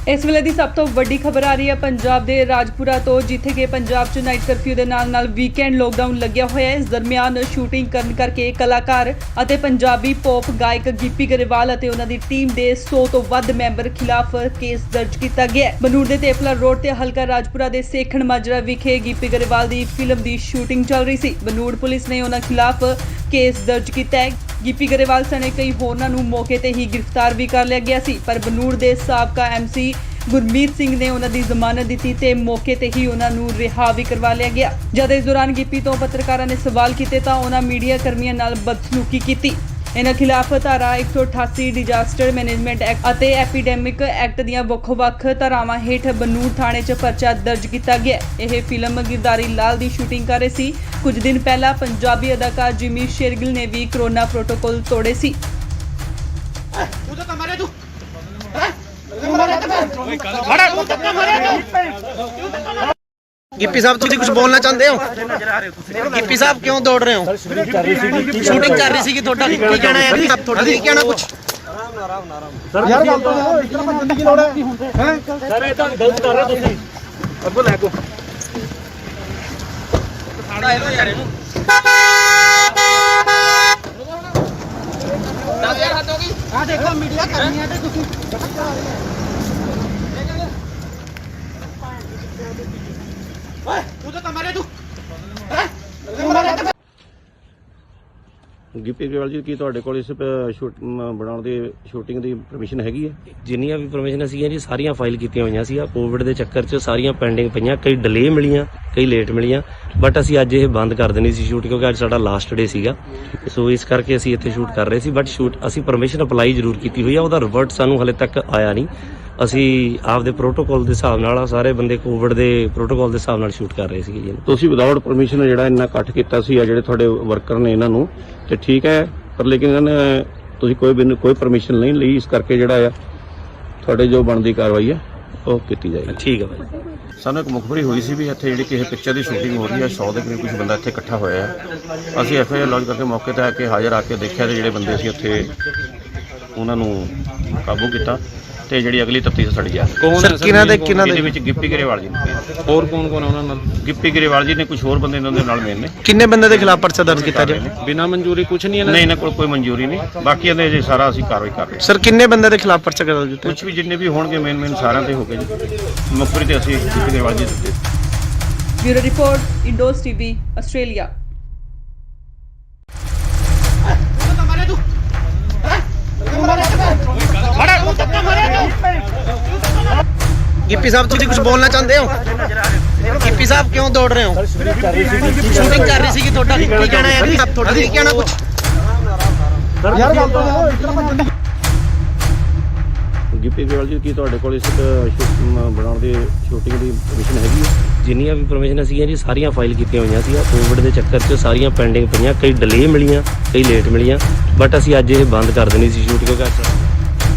[SPEAKER 4] ਇਸ ਵੇਲੇ ਦੀ ਸਭ ਤੋਂ ਵੱਡੀ ਖਬਰ ਆ ਰਹੀ ਹੈ ਪੰਜਾਬ ਦੇ ਰਾਜਪੁਰਾ ਤੋਂ, ਜਿੱਥੇ ਕਿ ਪੰਜਾਬ 'ਚ ਨਾਈਟ ਕਰਫਿਊ ਦੇ ਨਾਲ ਵੀਕਐਂਡ ਲੋਕਡਾਊਨ ਲੱਗਿਆ ਹੋਇਆ ਹੈ। ਇਸ ਦਰਮਿਆਨ ਸ਼ੂਟਿੰਗ ਕਰਨ ਕਰਕੇ ਕਲਾਕਾਰ ਅਤੇ ਪੰਜਾਬੀ ਪੌਪ ਗਾਇਕ ਗਿੱਪੀ ਗਰੇਵਾਲ ਅਤੇ ਉਹਨਾਂ ਦੀ ਟੀਮ ਦੇ 100 ਤੋਂ ਵੱਧ ਮੈਂਬਰ ਖਿਲਾਫ ਕੇਸ ਦਰਜ ਕੀਤਾ ਗਿਆ ਹੈ। ਬਨੂੜ ਦੇ ਤੇਪਲਾ ਰੋਡ ਤੇ ਹਲਕਾ ਰਾਜਪੁਰਾ ਦੇ ਸੇਖਣ ਮਾਜਰਾ ਵਿਖੇ ਗਿੱਪੀ ਗਰੇਵਾਲ ਦੀ ਫਿਲਮ ਦੀ ਸ਼ੂਟਿੰਗ ਚੱਲ ਰਹੀ ਸੀ। ਬਨੂੜ ਪੁਲਿਸ ਨੇ ਉਹਨਾਂ ਖਿਲਾਫ ਕੇਸ ਦਰਜ ਕੀਤਾ ਹੈ। ਗਿੱਪੀ ਗਰੇਵਾਲ ਸਣੇ ਕਈ ਹੋਰਨਾਂ ਨੂੰ ਮੌਕੇ ਤੇ ਹੀ ਗ੍ਰਿਫਤਾਰ ਵੀ ਕਰ ਲਿਆ ਗਿਆ ਸੀ, ਪਰ ਬਨੂੜ ਦੇ ਸਾਬਕਾ ਐਮਸੀ ਗੁਰਮੀਤ ਸਿੰਘ ਨੇ ਉਹਨਾਂ ਦੀ ਜ਼ਮਾਨਤ ਦਿੱਤੀ ਤੇ ਮੌਕੇ ਤੇ ਹੀ ਉਹਨਾਂ ਨੂੰ ਰਿਹਾ ਵੀ ਕਰਵਾ ਲਿਆ ਗਿਆ। ਜਦ ਇਸ ਦੌਰਾਨ ਗਿੱਪੀ ਤੋਂ ਪੱਤਰਕਾਰਾਂ ਨੇ ਸਵਾਲ ਕੀਤੇ ਤਾਂ ਉਹਨਾਂ ਮੀਡੀਆ ਕਰਮੀਆਂ ਨਾਲ ਬਦਸਲੂਕੀ ਕੀਤੀ। ਇਹਨਾਂ ਖਿਲਾਫ ਧਾਰਾ 188 ਡਿਜ਼ਾਸਟਰ ਮੈਨੇਜਮੈਂਟ ਐਕਟ ਅਤੇ ਐਪੀਡੈਮਿਕ ਐਕਟ ਦੀਆਂ ਵੱਖ-ਵੱਖ ਧਾਰਾਵਾਂ ਹੇਠ ਬਨੂੜ ਥਾਣੇ 'ਚ ਪਰਚਾ ਦਰਜ ਕੀਤਾ ਗਿਆ। ਇਹ ਫਿਲਮ ਗਿਰਦਾਰੀ ਲਾਲ ਦੀ ਸ਼ੂਟਿੰਗ ਕਰ ਰਹੇ ਸੀ। ਕੁਝ ਦਿਨ ਪਹਿਲਾਂ ਪੰਜਾਬੀ ਅਦਾਕਾਰ ਜਿਮੀ ਸ਼ੇਰਗਿਲ ਨੇ ਵੀ ਕਰੋਨਾ ਪ੍ਰੋਟੋਕਾਲ ਤੋੜੇ ਸੀ।
[SPEAKER 1] ਤੂੰ ਤਾਂ ਮਾਰੇ ਤੂੰ गिप्पी साहब तुम कुछ बोलना चाहते हो? गिप्पी साहब क्यों दौड़ रहे हो? शूटिंग कर रही थी ਤੁਹਾਡਾ ਕੀ ਕਹਿਣਾ ਹੈ ਜੀ? ਤੁਹਾਡਾ ਕੀ ਕਹਿਣਾ ਕੁਝ?
[SPEAKER 5] ਸਰ ਯਾਰ ਗੱਲ ਤਾਂ ਇਸ ਤਰ੍ਹਾਂ ਭੱਜਣ ਦੀ ਕੀ ਲੋੜ ਹੈ ਹੈ ਸਰ ਇਹ ਤਾਂ ਗਲਤ ਕਰ ਰਹੇ ਤੁਸੀਂ ਅੱਗੋਂ ਲੈ ਕੋ
[SPEAKER 1] ਸਾੜਾ ਇਹੋ ਯਾਰ ਇਹਨੂੰ 10000 ਹੱਦ ਹੋ ਗਈ ਆ ਦੇਖੋ ਮੀਡੀਆ ਕਰਨੀ ਹੈ ਤੇ ਤੁਸੀਂ ਓਏ ਤੂੰ ਤਾਂ ਮਾਰੇ ਤੂੰ ਹੈ ਤੂੰ ਮਾਰੇ
[SPEAKER 2] ਗਿੱਪੀ ਗਰੇਵਾਲ ਜੀ ਕੀ ਤੁਹਾਡੇ ਕੋਲ ਇਸ ਬਣਾਉਣ ਦੀ ਸ਼ੂਟਿੰਗ ਦੀ ਪਰਮਿਸ਼ਨ ਹੈਗੀ ਹੈ?
[SPEAKER 3] ਜਿੰਨੀਆਂ ਵੀ ਪਰਮਿਸ਼ਨ ਸੀਗੀਆਂ ਜੀ ਸਾਰੀਆਂ ਫਾਈਲ ਕੀਤੀਆਂ ਹੋਈਆਂ ਸੀ। ਕੋਵਿਡ ਦੇ ਚੱਕਰ 'ਚ ਸਾਰੀਆਂ ਪੈਂਡਿੰਗ ਪਈਆਂ, ਕਈ ਡਿਲੇ ਮਿਲੀਆਂ, ਕਈ ਲੇਟ ਮਿਲੀਆਂ, ਬਟ ਅਸੀਂ ਅੱਜ ਇਹ ਬੰਦ ਕਰ ਦੇਣੀ ਸੀ ਸ਼ੂਟ ਕਿਉਂਕਿ ਅੱਜ ਸਾਡਾ ਲਾਸਟ ਡੇ ਸੀਗਾ। ਸੋ ਇਸ ਕਰਕੇ ਅਸੀਂ ਇੱਥੇ ਸ਼ੂਟ ਕਰ ਰਹੇ ਸੀ, ਬਟ ਅਸੀਂ ਪਰਮਿਸ਼ਨ ਅਪਲਾਈ ਜ਼ਰੂਰ ਕੀਤੀ ਹੋਈ ਆ, ਉਹਦਾ ਰਿਵਰਟ ਸਾਨੂੰ ਹਲੇ ਤੱਕ ਆਇਆ ਨਹੀਂ। ਅਸੀਂ ਆਪਦੇ ਪ੍ਰੋਟੋਕਾਲ ਦੇ ਹਿਸਾਬ ਨਾਲ ਸਾਰੇ ਬੰਦੇ ਕੋਵਿਡ ਦੇ ਪ੍ਰੋਟੋਕਾਲ ਦੇ ਹਿਸਾਬ ਨਾਲ ਸ਼ੂਟ ਕਰ ਰਹੇ ਸੀਗੇ ਜੀ।
[SPEAKER 2] ਤੁਸੀਂ ਵਿਦਆਊਟ ਪਰਮਿਸ਼ਨ ਜਿਹੜਾ ਇੰਨਾ ਇਕੱਠ ਕੀਤਾ ਸੀ ਆ ਜਿਹੜੇ ਤੁਹਾਡੇ ਵਰਕਰ ਨੇ ਇਹਨਾਂ ਨੂੰ ਤੇ ਠੀਕ ਹੈ, ਪਰ ਲੇਕਿਨ ਇਹਨਾਂ ਨੇ ਤੁਸੀਂ ਕੋਈ ਪਰਮਿਸ਼ਨ ਨਹੀਂ ਲਈ, ਇਸ ਕਰਕੇ ਜਿਹੜਾ ਆ ਤੁਹਾਡੇ ਜੋ ਬਣਦੀ ਕਾਰਵਾਈ ਹੈ ਉਹ ਕੀਤੀ ਜਾਏਗੀ।
[SPEAKER 3] ਠੀਕ ਹੈ ਭਾਈ।
[SPEAKER 2] ਸਾਨੂੰ ਇੱਕ ਮੁਖਬਰੀ ਹੋਈ ਸੀ ਵੀ ਇੱਥੇ ਜਿਹੜੀ ਕਿਸੇ ਪਿਕਚਰ ਦੀ ਸ਼ੂਟਿੰਗ ਹੋ ਰਹੀ ਹੈ, 100 ਦੇ ਕਰੀਬ ਕੁਝ ਬੰਦਾ ਇੱਥੇ ਇਕੱਠਾ ਹੋਇਆ ਹੈ। ਅਸੀਂ FIR ਲੌਂਚ ਕਰਕੇ ਮੌਕੇ ਤੇ ਆ ਕੇ ਹਾਜ਼ਰ ਆ ਕੇ ਦੇਖਿਆ ਤੇ ਜਿਹੜੇ ਬੰਦੇ ਸੀ ਉੱਥੇ ਉਹਨਾਂ ਨੂੰ ਕਾਬੂ ਕੀਤਾ ਤੇ ਜਿਹੜੀ ਅਗਲੀ ਤਫਤੀਸ਼ ਸਾਡੀ ਜਾ
[SPEAKER 6] ਕੌਣ ਹੈ ਸਰ?
[SPEAKER 2] ਇਹਦੇ ਵਿੱਚ ਗਿੱਪੀ ਗਰੇਵਾਲ ਜੀ ਨੇ,
[SPEAKER 6] ਹੋਰ ਕੌਣ ਕੌਣ ਹੈ ਉਹਨਾਂ ਨਾਲ?
[SPEAKER 2] ਗਿੱਪੀ ਗਰੇਵਾਲ ਜੀ ਨੇ, ਕੁਝ ਹੋਰ ਬੰਦੇ ਇਹਨਾਂ ਦੇ ਨਾਲ ਮੇਨ ਨੇ।
[SPEAKER 1] ਕਿੰਨੇ ਬੰਦੇ ਦੇ ਖਿਲਾਫ ਪਰਚਾ ਦਰਜ ਕੀਤਾ ਜੀ?
[SPEAKER 6] ਬਿਨਾਂ ਮਨਜ਼ੂਰੀ ਕੁਝ ਨਹੀਂ ਇਹਨਾਂ
[SPEAKER 2] ਨਹੀਂ, ਇਹਨਾਂ ਕੋਲ ਕੋਈ ਮਨਜ਼ੂਰੀ ਨਹੀਂ, ਬਾਕੀ ਇਹਦੇ ਜੇ ਸਾਰਾ ਅਸੀਂ ਕਾਰਵਾਈ ਕਰ ਰਹੇ ਹਾਂ।
[SPEAKER 1] ਸਰ ਕਿੰਨੇ ਬੰਦੇ ਦੇ ਖਿਲਾਫ ਪਰਚਾ ਦਰਜ ਕੀਤਾ?
[SPEAKER 2] ਕੁਝ ਵੀ ਜਿੰਨੇ ਵੀ ਹੋਣਗੇ ਮੇਨ ਸਾਰਿਆਂ ਤੇ ਹੋ ਗਏ ਜੀ। ਮੁਖਬਰੀ ਤੇ ਅਸੀਂ ਗਿੱਪੀ ਗਰੇਵਾਲ ਜੀ ਦਿੱਤੇ।
[SPEAKER 4] Bureau report, Indos TV, Australia.
[SPEAKER 1] Gippy sahib ਤੁਸੀਂ ਕੁਝ ਬੋਲਣਾ ਚਾਹੁੰਦੇ ਹੋ? ਗਿੱਪੀ ਸਾਹਿਬ ਕਿਉਂ ਦੌੜ ਰਹੇ ਹੋ? ਸ਼ੂਟਿੰਗ ਕਰ ਰਹੀ ਸੀਗੀ, ਤੁਹਾਡਾ ਕੀ ਕਹਿਣਾ ਹੈ? ਤੁਹਾਡਾ ਕੀ ਕਹਿਣਾ ਕੁਝ?
[SPEAKER 5] ਸਰ ਯਾਰ ਗੱਲ ਤਾਂ ਇਸ ਤਰ੍ਹਾਂ ਭੱਜਣ ਦੀ
[SPEAKER 2] ਗਿੱਪੀ ਗਰੇਵਾਲ ਜੀ ਕੀ ਤੁਹਾਡੇ ਕੋਲ ਇਸ ਬਣਾਉਣ ਦੀ ਸ਼ੂਟਿੰਗ ਦੀ ਪਰਮਿਸ਼ਨ ਹੈਗੀ ਹੈ?
[SPEAKER 3] ਜਿੰਨੀਆਂ ਵੀ ਪਰਮਿਸ਼ਨ ਸੀਗੀਆਂ ਜੀ ਸਾਰੀਆਂ ਫਾਈਲ ਕੀਤੀਆਂ ਹੋਈਆਂ ਸੀ। ਕੋਵਿਡ ਦੇ ਚੱਕਰ 'ਚ ਸਾਰੀਆਂ ਪੈਂਡਿੰਗ ਪਈਆਂ, ਕਈ ਡਿਲੇ ਮਿਲੀਆਂ, ਕਈ ਲੇਟ ਮਿਲੀਆਂ, ਬਟ ਅਸੀਂ ਅੱਜ ਇਹ ਬੰਦ ਕਰ ਦੇਣੀ ਸੀ ਸ਼ੂਟ ਕਿਉਂਕਿ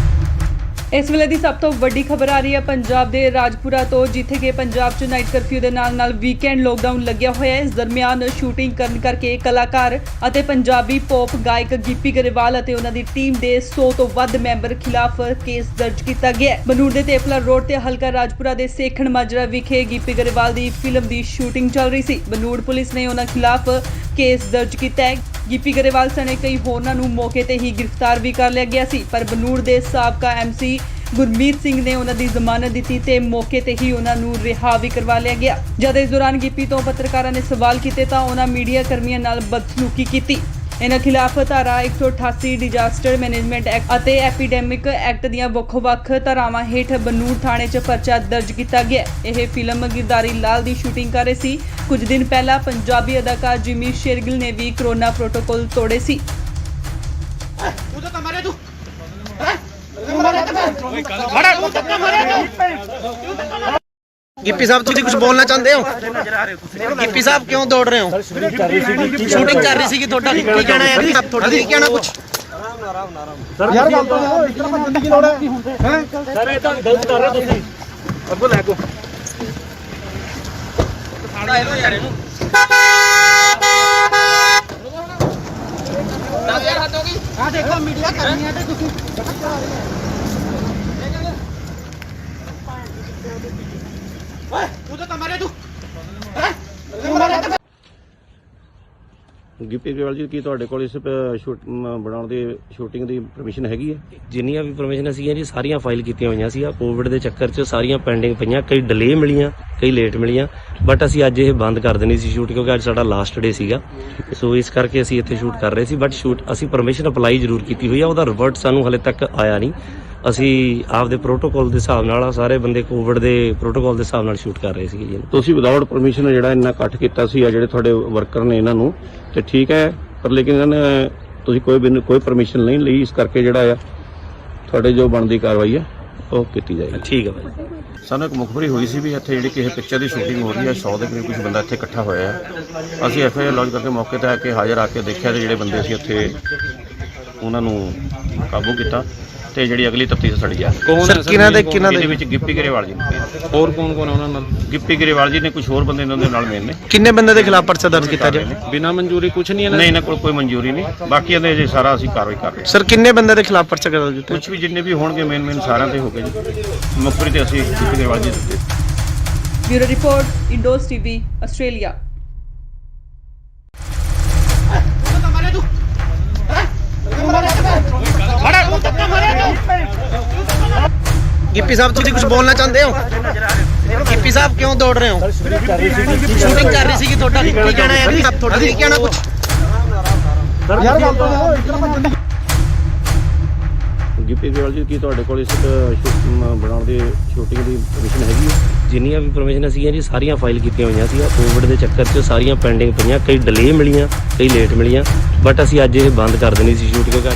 [SPEAKER 4] ਇਸ ਵੇਲੇ ਦੀ ਸਭ ਤੋਂ ਵੱਡੀ ਖਬਰ ਆ ਰਹੀ ਹੈ ਪੰਜਾਬ ਦੇ ਰਾਜਪੁਰਾ ਤੋਂ, ਜਿੱਥੇ ਕਿ ਪੰਜਾਬ 'ਚ ਨਾਈਟ ਕਰਫਿਊ ਦੇ ਨਾਲ ਵੀਕਐਂਡ ਲੋਕਡਾਊਨ ਲੱਗਿਆ ਹੋਇਆ ਹੈ। ਇਸ ਦਰਮਿਆਨ ਸ਼ੂਟਿੰਗ ਕਰਨ ਕਰਕੇ ਕਲਾਕਾਰ ਅਤੇ ਪੰਜਾਬੀ ਪੌਪ ਗਾਇਕ ਗਿੱਪੀ ਗਰੇਵਾਲ ਅਤੇ ਉਹਨਾਂ ਦੀ ਟੀਮ ਦੇ 100 ਤੋਂ ਵੱਧ ਮੈਂਬਰ ਖਿਲਾਫ ਕੇਸ ਦਰਜ ਕੀਤਾ ਗਿਆ ਹੈ। ਬਨੂੜ ਦੇ ਤੇਪਲਾ ਰੋਡ ਤੇ ਹਲਕਾ ਰਾਜਪੁਰਾ ਦੇ ਸੇਖਣ ਮਾਜਰਾ ਵਿਖੇ ਗਿੱਪੀ ਗਰੇਵਾਲ ਦੀ ਫਿਲਮ ਦੀ ਸ਼ੂਟਿੰਗ ਚੱਲ ਰਹੀ ਸੀ। ਬਨੂੜ ਪੁਲਿਸ ਨੇ ਉਹਨਾਂ ਖਿਲਾਫ ਕੇਸ ਦਰਜ ਕੀਤਾ ਹੈ। ਗਿੱਪੀ ਗਰੇਵਾਲ ਸਣੇ ਕਈ ਹੋਰਨਾਂ ਨੂੰ ਮੌਕੇ ਤੇ ਹੀ ਗ੍ਰਿਫਤਾਰ ਵੀ ਕਰ ਲਿਆ ਗਿਆ ਸੀ, ਪਰ ਬਨੂੜ ਦੇ ਸਾਬਕਾ MC ਗੁਰਮੀਤ ਸਿੰਘ ਨੇ ਉਹਨਾਂ ਦੀ ਜ਼ਮਾਨਤ ਦਿੱਤੀ ਤੇ ਮੌਕੇ ਤੇ ਹੀ ਉਹਨਾਂ ਨੂੰ ਰਿਹਾ ਵੀ ਕਰਵਾ ਲਿਆ ਗਿਆ। ਜਦ ਇਸ ਦੌਰਾਨ ਗਿੱਪੀ ਤੋਂ ਪੱਤਰਕਾਰਾਂ ਨੇ ਸਵਾਲ ਕੀਤੇ ਤਾਂ ਉਹਨਾਂ ਮੀਡੀਆ ਕਰਮੀਆਂ ਨਾਲ ਬਦਸਲੂਕੀ ਕੀਤੀ। ਇਹਨਾਂ ਖਿਲਾਫ ਧਾਰਾ 188 ਡਿਜ਼ਾਸਟਰ ਮੈਨੇਜਮੈਂਟ ਐਕਟ ਅਤੇ ਐਪੀਡੈਮਿਕ ਐਕਟ ਦੀਆਂ ਵੱਖ-ਵੱਖ ਧਾਰਾਵਾਂ ਹੇਠ ਬਨੂੜ ਥਾਣੇ 'ਚ ਪਰਚਾ ਦਰਜ ਕੀਤਾ ਗਿਆ। ਇਹ ਫਿਲਮ ਗਿਰਦਾਰੀ ਲਾਲ ਦੀ ਸ਼ੂਟਿੰਗ ਕਰ ਰਹੇ ਸੀ। ਕੁਝ ਦਿਨ ਪਹਿਲਾਂ ਪੰਜਾਬੀ ਅਦਾਕਾਰ ਜਿਮੀ ਸ਼ੇਰਗਿਲ ਨੇ ਵੀ ਕੋਰੋਨਾ ਪ੍ਰੋਟੋਕਾਲ ਤੋੜੇ ਸੀ।
[SPEAKER 1] ਤੂੰ ਤਾਂ ਮਾਰੇ ਤੂੰ ਗਿੱਪੀ ਸਾਹਿਬ ਤੁਸੀਂ ਕੁਝ ਬੋਲਣਾ ਚਾਹੁੰਦੇ ਹੋ? ਗਿੱਪੀ ਸਾਹਿਬ ਕਿਉਂ ਦੌੜ ਰਹੇ ਹੋ? ਸ਼ੂਟਿੰਗ ਕਰ ਰਹੀ ਸੀਗੀ, ਤੁਹਾਡਾ ਕੀ ਕਹਿਣਾ ਹੈ? ਤੁਹਾਡਾ ਕੀ ਕਹਿਣਾ ਕੁਝ?
[SPEAKER 5] ਸਰ ਯਾਰ ਗੱਲ ਤਾਂ ਇਸ ਤਰ੍ਹਾਂ ਭੱਜਣ ਦੀ ਕੀ ਲੋੜ ਹੈ ਹੈ ਸਰ ਇਹ ਤਾਂ ਗਲਤ ਕਰ ਰਹੇ ਤੁਸੀਂ ਅੱਗੋਂ ਲੈ ਕੋ
[SPEAKER 1] ਸਾੜਾ ਇਹੋ ਯਾਰ ਇਹਨੂੰ 10000 ਹੱਦ ਹੋ ਗਈ ਆ ਦੇਖੋ ਮੀਡੀਆ ਕਰਨੀ ਹੈ ਤੇ ਤੁਸੀਂ ਓਏ ਤੂੰ ਤਾਂ ਮਾਰੇ ਤੂੰ ਹੈ ਤੂੰ ਮਾਰੇ।
[SPEAKER 2] ਗਿੱਪੀ ਗਰੇਵਾਲ ਜੀ ਕੀ ਤੁਹਾਡੇ ਕੋਲ ਇਸ ਬਣਾਉਣ ਦੀ ਸ਼ੂਟਿੰਗ ਦੀ ਪਰਮਿਸ਼ਨ ਹੈਗੀ ਹੈ?
[SPEAKER 3] ਜਿੰਨੀਆਂ ਵੀ ਪਰਮਿਸ਼ਨ ਸੀਗੀਆਂ ਜੀ ਸਾਰੀਆਂ ਫਾਈਲ ਕੀਤੀਆਂ ਹੋਈਆਂ ਸੀ। ਕੋਵਿਡ ਦੇ ਚੱਕਰ 'ਚ ਸਾਰੀਆਂ ਪੈਂਡਿੰਗ ਪਈਆਂ, ਕਈ ਡਿਲੇ ਮਿਲੀਆਂ, ਕਈ ਲੇਟ ਮਿਲੀਆਂ, ਬਟ ਅਸੀਂ ਅੱਜ ਇਹ ਬੰਦ ਕਰ ਦੇਣੀ ਸੀ ਸ਼ੂਟ ਕਿਉਂਕਿ ਅੱਜ ਸਾਡਾ ਲਾਸਟ ਡੇ ਸੀਗਾ। ਸੋ ਇਸ ਕਰਕੇ ਅਸੀਂ ਇੱਥੇ ਸ਼ੂਟ ਕਰ ਰਹੇ ਸੀ, ਬਟ ਅਸੀਂ ਪਰਮਿਸ਼ਨ ਅਪਲਾਈ ਜ਼ਰੂਰ ਕੀਤੀ ਹੋਈ ਆ, ਉਹਦਾ ਰਿਵਰਟ ਸਾਨੂੰ ਹਲੇ ਤੱਕ ਆਇਆ ਨਹੀਂ। ਅਸੀਂ ਆਪਦੇ ਪ੍ਰੋਟੋਕਾਲ ਦੇ ਹਿਸਾਬ ਨਾਲ ਸਾਰੇ ਬੰਦੇ ਕੋਵਿਡ ਦੇ ਪ੍ਰੋਟੋਕਾਲ ਦੇ ਹਿਸਾਬ ਨਾਲ ਸ਼ੂਟ ਕਰ ਰਹੇ ਸੀਗੇ ਜੀ।
[SPEAKER 2] ਤੁਸੀਂ ਵਿਦਆਊਟ ਪਰਮਿਸ਼ਨ ਜਿਹੜਾ ਇੰਨਾ ਇਕੱਠ ਕੀਤਾ ਸੀ ਆ ਜਿਹੜੇ ਤੁਹਾਡੇ ਵਰਕਰ ਨੇ ਇਹਨਾਂ ਨੂੰ ਤੇ ਠੀਕ ਹੈ, ਪਰ ਲੇਕਿਨ ਇਹਨਾਂ ਨੇ ਤੁਸੀਂ ਕੋਈ ਪਰਮਿਸ਼ਨ ਨਹੀਂ ਲਈ, ਇਸ ਕਰਕੇ ਜਿਹੜਾ ਆ ਤੁਹਾਡੇ ਜੋ ਬਣਦੀ ਕਾਰਵਾਈ ਹੈ ਉਹ ਕੀਤੀ ਜਾਏਗੀ।
[SPEAKER 3] ਠੀਕ ਹੈ ਭਾਈ।
[SPEAKER 2] ਸਾਨੂੰ ਇੱਕ ਮੁਖਬਰੀ ਹੋਈ ਸੀ ਵੀ ਇੱਥੇ ਜਿਹੜੀ ਕਿਸੇ ਪਿਕਚਰ ਦੀ ਸ਼ੂਟਿੰਗ ਹੋ ਰਹੀ ਹੈ, 100 ਦੇ ਕਰੀਬ ਕੁਝ ਬੰਦਾ ਇੱਥੇ ਇਕੱਠਾ ਹੋਇਆ ਹੈ। ਅਸੀਂ FIR ਲੌਂਚ ਕਰਕੇ ਮੌਕੇ ਤੇ ਆ ਕੇ ਹਾਜ਼ਰ ਆ ਕੇ ਦੇਖਿਆ ਤੇ ਜਿਹੜੇ ਬੰਦੇ ਸੀ ਉੱਥੇ ਉਹਨਾਂ ਨੂੰ ਕਾਬੂ ਕੀਤਾ ਤੇ ਜਿਹੜੀ ਅਗਲੀ ਤਫਤੀਸ਼ ਸੜੀ ਆ
[SPEAKER 6] ਕੌਣ
[SPEAKER 1] ਸਰ
[SPEAKER 6] ਹੈ
[SPEAKER 1] ਕਿਹਨਾਂ ਦੇ
[SPEAKER 2] ਇਹਦੇ ਵਿੱਚ ਗਿੱਪੀ ਗਰੇਵਾਲ ਜੀ ਨੇ।
[SPEAKER 6] ਹੋਰ ਕੌਣ ਕੌਣ ਹੈ ਉਹਨਾਂ ਨਾਲ
[SPEAKER 2] ਗਿੱਪੀ ਗਰੇਵਾਲ ਜੀ ਨੇ ਕੁਝ ਹੋਰ ਬੰਦੇ ਇਹਨਾਂ ਦੇ ਨਾਲ ਮੇਨ ਨੇ।
[SPEAKER 1] ਕਿੰਨੇ ਬੰਦੇ ਦੇ ਖਿਲਾਫ ਪਰਚਾ ਦਰਜ ਕੀਤਾ ਜੀ?
[SPEAKER 6] ਬਿਨਾਂ ਮਨਜ਼ੂਰੀ ਕੁਝ ਨਹੀਂ
[SPEAKER 2] ਨਹੀਂ ਇਹਨਾਂ ਕੋਲ ਕੋਈ ਮਨਜ਼ੂਰੀ ਨਹੀਂ, ਬਾਕੀ ਇਹਦੇ ਜੇ ਸਾਰਾ ਅਸੀਂ ਕਾਰਵਾਈ ਕਰ ਰਹੇ ਹਾਂ।
[SPEAKER 1] ਸਰ ਕਿੰਨੇ ਬੰਦੇ ਦੇ ਖਿਲਾਫ ਪਰਚਾ ਦਰਜ ਕੀਤਾ?
[SPEAKER 2] ਕੁਝ ਵੀ ਜਿੰਨੇ ਵੀ ਹੋਣਗੇ ਮੇਨ ਸਾਰਿਆਂ ਤੇ ਹੋ ਗਏ ਜੀ। ਮੁਖਬਰੀ ਤੇ ਅਸੀਂ ਗਿੱਪੀ ਗਰੇਵਾਲ ਜੀ ਦਿੱਤੇ।
[SPEAKER 4] Bureau report Indos TV Australia.
[SPEAKER 1] Gippy sahib ਤੁਸੀਂ ਕੁਝ ਬੋਲਣਾ ਚਾਹੁੰਦੇ ਹੋ? ਗਿੱਪੀ ਸਾਹਿਬ ਕਿਉਂ ਦੌੜ ਰਹੇ ਹੋ? ਸ਼ੂਟਿੰਗ ਕਰ ਰਹੀ ਸੀਗੀ ਤੁਹਾਡਾ ਕੀ ਕਹਿਣਾ ਹੈ ਜੀ? ਤੁਹਾਡਾ ਕੀ ਕਹਿਣਾ ਕੁਝ?
[SPEAKER 5] ਯਾਰ ਗੱਲ ਤਾਂ ਇਤਨਾ ਭੱਜਣ
[SPEAKER 2] ਗਿੱਪੀ ਗਰੇਵਾਲ ਜੀ ਕੀ ਤੁਹਾਡੇ ਕੋਲ ਇਸ ਬਣਾਉਣ ਦੀ ਸ਼ੂਟਿੰਗ ਦੀ ਪਰਮਿਸ਼ਨ ਹੈਗੀ ਹੈ?
[SPEAKER 3] ਜਿੰਨੀਆਂ ਵੀ ਪਰਮਿਸ਼ਨ ਸੀਗੀਆਂ ਜੀ ਸਾਰੀਆਂ ਫਾਈਲ ਕੀਤੀਆਂ ਹੋਈਆਂ ਸੀ। ਕੋਵਿਡ ਦੇ ਚੱਕਰ 'ਚ ਸਾਰੀਆਂ ਪੈਂਡਿੰਗ ਪਈਆਂ, ਕਈ ਡਿਲੇ ਮਿਲੀਆਂ, ਕਈ ਲੇਟ ਮਿਲੀਆਂ, ਬਟ ਅਸੀਂ ਅੱਜ ਇਹ ਬੰਦ ਕਰ ਦੇਣੀ ਸੀ ਸ਼ੂਟ ਕਿਉਂਕਿ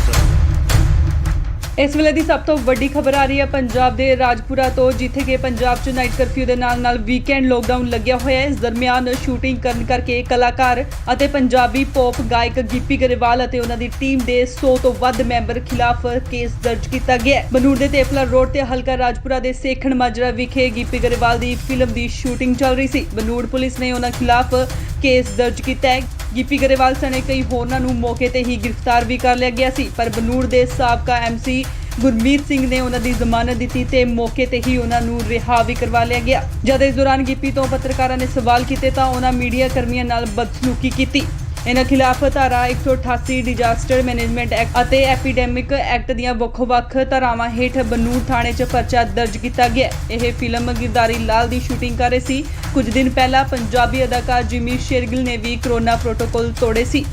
[SPEAKER 4] ਇਸ ਵੇਲੇ ਦੀ ਸਭ ਤੋਂ ਵੱਡੀ ਖਬਰ ਆ ਰਹੀ ਹੈ ਪੰਜਾਬ ਦੇ ਰਾਜਪੁਰਾ ਤੋਂ, ਜਿੱਥੇ ਕਿ ਪੰਜਾਬ 'ਚ ਨਾਈਟ ਕਰਫਿਊ ਦੇ ਨਾਲ ਵੀਕਐਂਡ ਲੋਕਡਾਊਨ ਲੱਗਿਆ ਹੋਇਆ ਹੈ। ਇਸ ਦਰਮਿਆਨ ਸ਼ੂਟਿੰਗ ਕਰਨ ਕਰਕੇ ਕਲਾਕਾਰ ਅਤੇ ਪੰਜਾਬੀ ਪੌਪ ਗਾਇਕ ਗਿੱਪੀ ਗਰੇਵਾਲ ਅਤੇ ਉਹਨਾਂ ਦੀ ਟੀਮ ਦੇ 100 ਤੋਂ ਵੱਧ ਮੈਂਬਰ ਖਿਲਾਫ ਕੇਸ ਦਰਜ ਕੀਤਾ ਗਿਆ ਹੈ। ਬਨੂੜ ਦੇ ਤੇਫਲਾ ਰੋਡ ਤੇ ਹਲਕਾ ਰਾਜਪੁਰਾ ਦੇ ਸੇਖਣ ਮਾਜਰਾ ਵਿਖੇ ਗਿੱਪੀ ਗਰੇਵਾਲ ਦੀ ਫਿਲਮ ਦੀ ਸ਼ੂਟਿੰਗ ਚੱਲ ਰਹੀ ਸੀ। ਬਨੂੜ ਪੁਲਿਸ ਨੇ ਉਹਨਾਂ ਖਿਲਾਫ ਕੇਸ ਦਰਜ ਕੀਤਾ ਹੈ। ਗਿੱਪੀ ਗਰੇਵਾਲ ਸਣੇ ਕਈ ਹੋਰਨਾਂ ਨੂੰ ਮੌਕੇ ਤੇ ਹੀ ਗ੍ਰਿਫਤਾਰ ਵੀ ਕਰ ਲਿਆ ਗਿਆ ਸੀ, ਪਰ ਬਨੂੜ ਦੇ ਸਾਬਕਾ MC ਗੁਰਮੀਤ ਸਿੰਘ ਨੇ ਉਹਨਾਂ ਦੀ ਜ਼ਮਾਨਤ ਦਿੱਤੀ ਤੇ ਮੌਕੇ ਤੇ ਹੀ ਉਹਨਾਂ ਨੂੰ ਰਿਹਾ ਵੀ ਕਰਵਾ ਲਿਆ ਗਿਆ। ਜਦ ਇਸ ਦੌਰਾਨ ਗਿੱਪੀ ਤੋਂ ਪੱਤਰਕਾਰਾਂ ਨੇ ਸਵਾਲ ਕੀਤੇ ਤਾਂ ਉਹਨਾਂ ਮੀਡੀਆ ਕਰਮੀਆਂ ਨਾਲ ਬਦਸਲੂਕੀ ਕੀਤੀ। ਇਹਨਾਂ ਖਿਲਾਫ ਧਾਰਾ 188 ਡਿਜ਼ਾਸਟਰ ਮੈਨੇਜਮੈਂਟ ਐਕਟ ਅਤੇ ਐਪੀਡੈਮਿਕ ਐਕਟ ਦੀਆਂ ਵੱਖ-ਵੱਖ ਧਾਰਾਵਾਂ ਹੇਠ ਬਨੂੜ ਥਾਣੇ 'ਚ ਪਰਚਾ ਦਰਜ ਕੀਤਾ ਗਿਆ। ਇਹ ਫਿਲਮ ਗਿਰਦਾਰੀ ਲਾਲ ਦੀ ਸ਼ੂਟਿੰਗ ਕਰ ਰਹੇ ਸੀ। ਕੁਝ ਦਿਨ ਪਹਿਲਾਂ ਪੰਜਾਬੀ ਅਦਾਕਾਰ ਜਿਮੀ ਸ਼ੇਰਗਿਲ ਨੇ ਵੀ ਕਰੋਨਾ ਪ੍ਰੋਟੋਕਾਲ ਤੋੜੇ ਸੀ।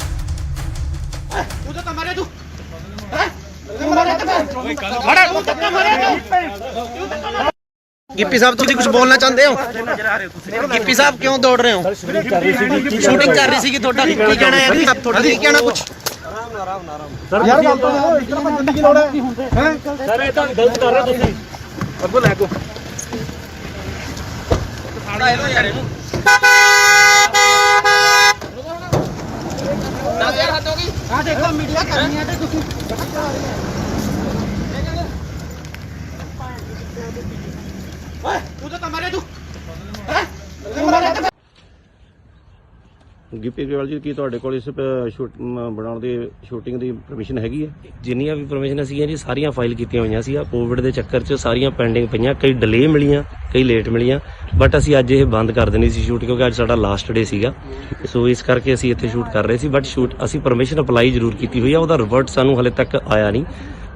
[SPEAKER 1] ਗਿੱਪੀ ਸਾਹਿਬ ਤੁਸੀਂ ਕੁਝ ਬੋਲਣਾ ਚਾਹੁੰਦੇ ਹੋ? ਗਿੱਪੀ ਸਾਹਿਬ ਕਿਉਂ ਦੌੜ ਰਹੇ ਹੋ? ਸ਼ੂਟਿੰਗ ਕਰ ਰਹੀ ਸੀਗੀ ਤੁਹਾਡਾ ਕੀ ਕਹਿਣਾ ਹੈ ਜੀ? ਤੁਹਾਡਾ ਕੀ ਕਹਿਣਾ ਕੁਝ?
[SPEAKER 5] ਯਾਰ ਗੱਲ ਤਾਂ ਇਤਨਾ ਭੱਜਣ ਦੀ ਲੋੜ ਹੈ? ਸਰ ਇਹ ਤਾਂ ਗਲਤ ਕਰ ਰਹੇ ਤੁਸੀਂ। ਅੱਗੋਂ ਲੈ ਕੋ ਆ ਦੇਖੋ ਮੀਡੀਆ ਕਰਨੀ ਤੇ ਤੁਸੀਂ
[SPEAKER 2] ਗਿੱਪੀ ਗਰੇਵਾਲ ਜੀ ਕੀ ਤੁਹਾਡੇ ਕੋਲ ਇਸ ਬਣਾਉਣ ਦੀ ਸ਼ੂਟਿੰਗ ਦੀ ਪਰਮਿਸ਼ਨ ਹੈਗੀ ਹੈ?
[SPEAKER 3] ਜਿੰਨੀਆਂ ਵੀ ਪਰਮਿਸ਼ਨ ਸੀਗੀਆਂ ਜੀ ਸਾਰੀਆਂ ਫਾਈਲ ਕੀਤੀਆਂ ਹੋਈਆਂ ਸੀ। ਕੋਵਿਡ ਦੇ ਚੱਕਰ 'ਚ ਸਾਰੀਆਂ ਪੈਂਡਿੰਗ ਪਈਆਂ, ਕਈ ਡਿਲੇ ਮਿਲੀਆਂ, ਕਈ ਲੇਟ ਮਿਲੀਆਂ, ਬਟ ਅਸੀਂ ਅੱਜ ਇਹ ਬੰਦ ਕਰ ਦੇਣੀ ਸੀ ਸ਼ੂਟ ਕਿਉਂਕਿ ਅੱਜ ਸਾਡਾ ਲਾਸਟ ਡੇ ਸੀਗਾ। ਸੋ ਇਸ ਕਰਕੇ ਅਸੀਂ ਇੱਥੇ ਸ਼ੂਟ ਕਰ ਰਹੇ ਸੀ, ਬਟ ਅਸੀਂ ਪਰਮਿਸ਼ਨ ਅਪਲਾਈ ਜ਼ਰੂਰ ਕੀਤੀ ਹੋਈ ਆ, ਉਹਦਾ ਰਿਵਰਟ ਸਾਨੂੰ ਹਲੇ ਤੱਕ ਆਇਆ ਨਹੀਂ।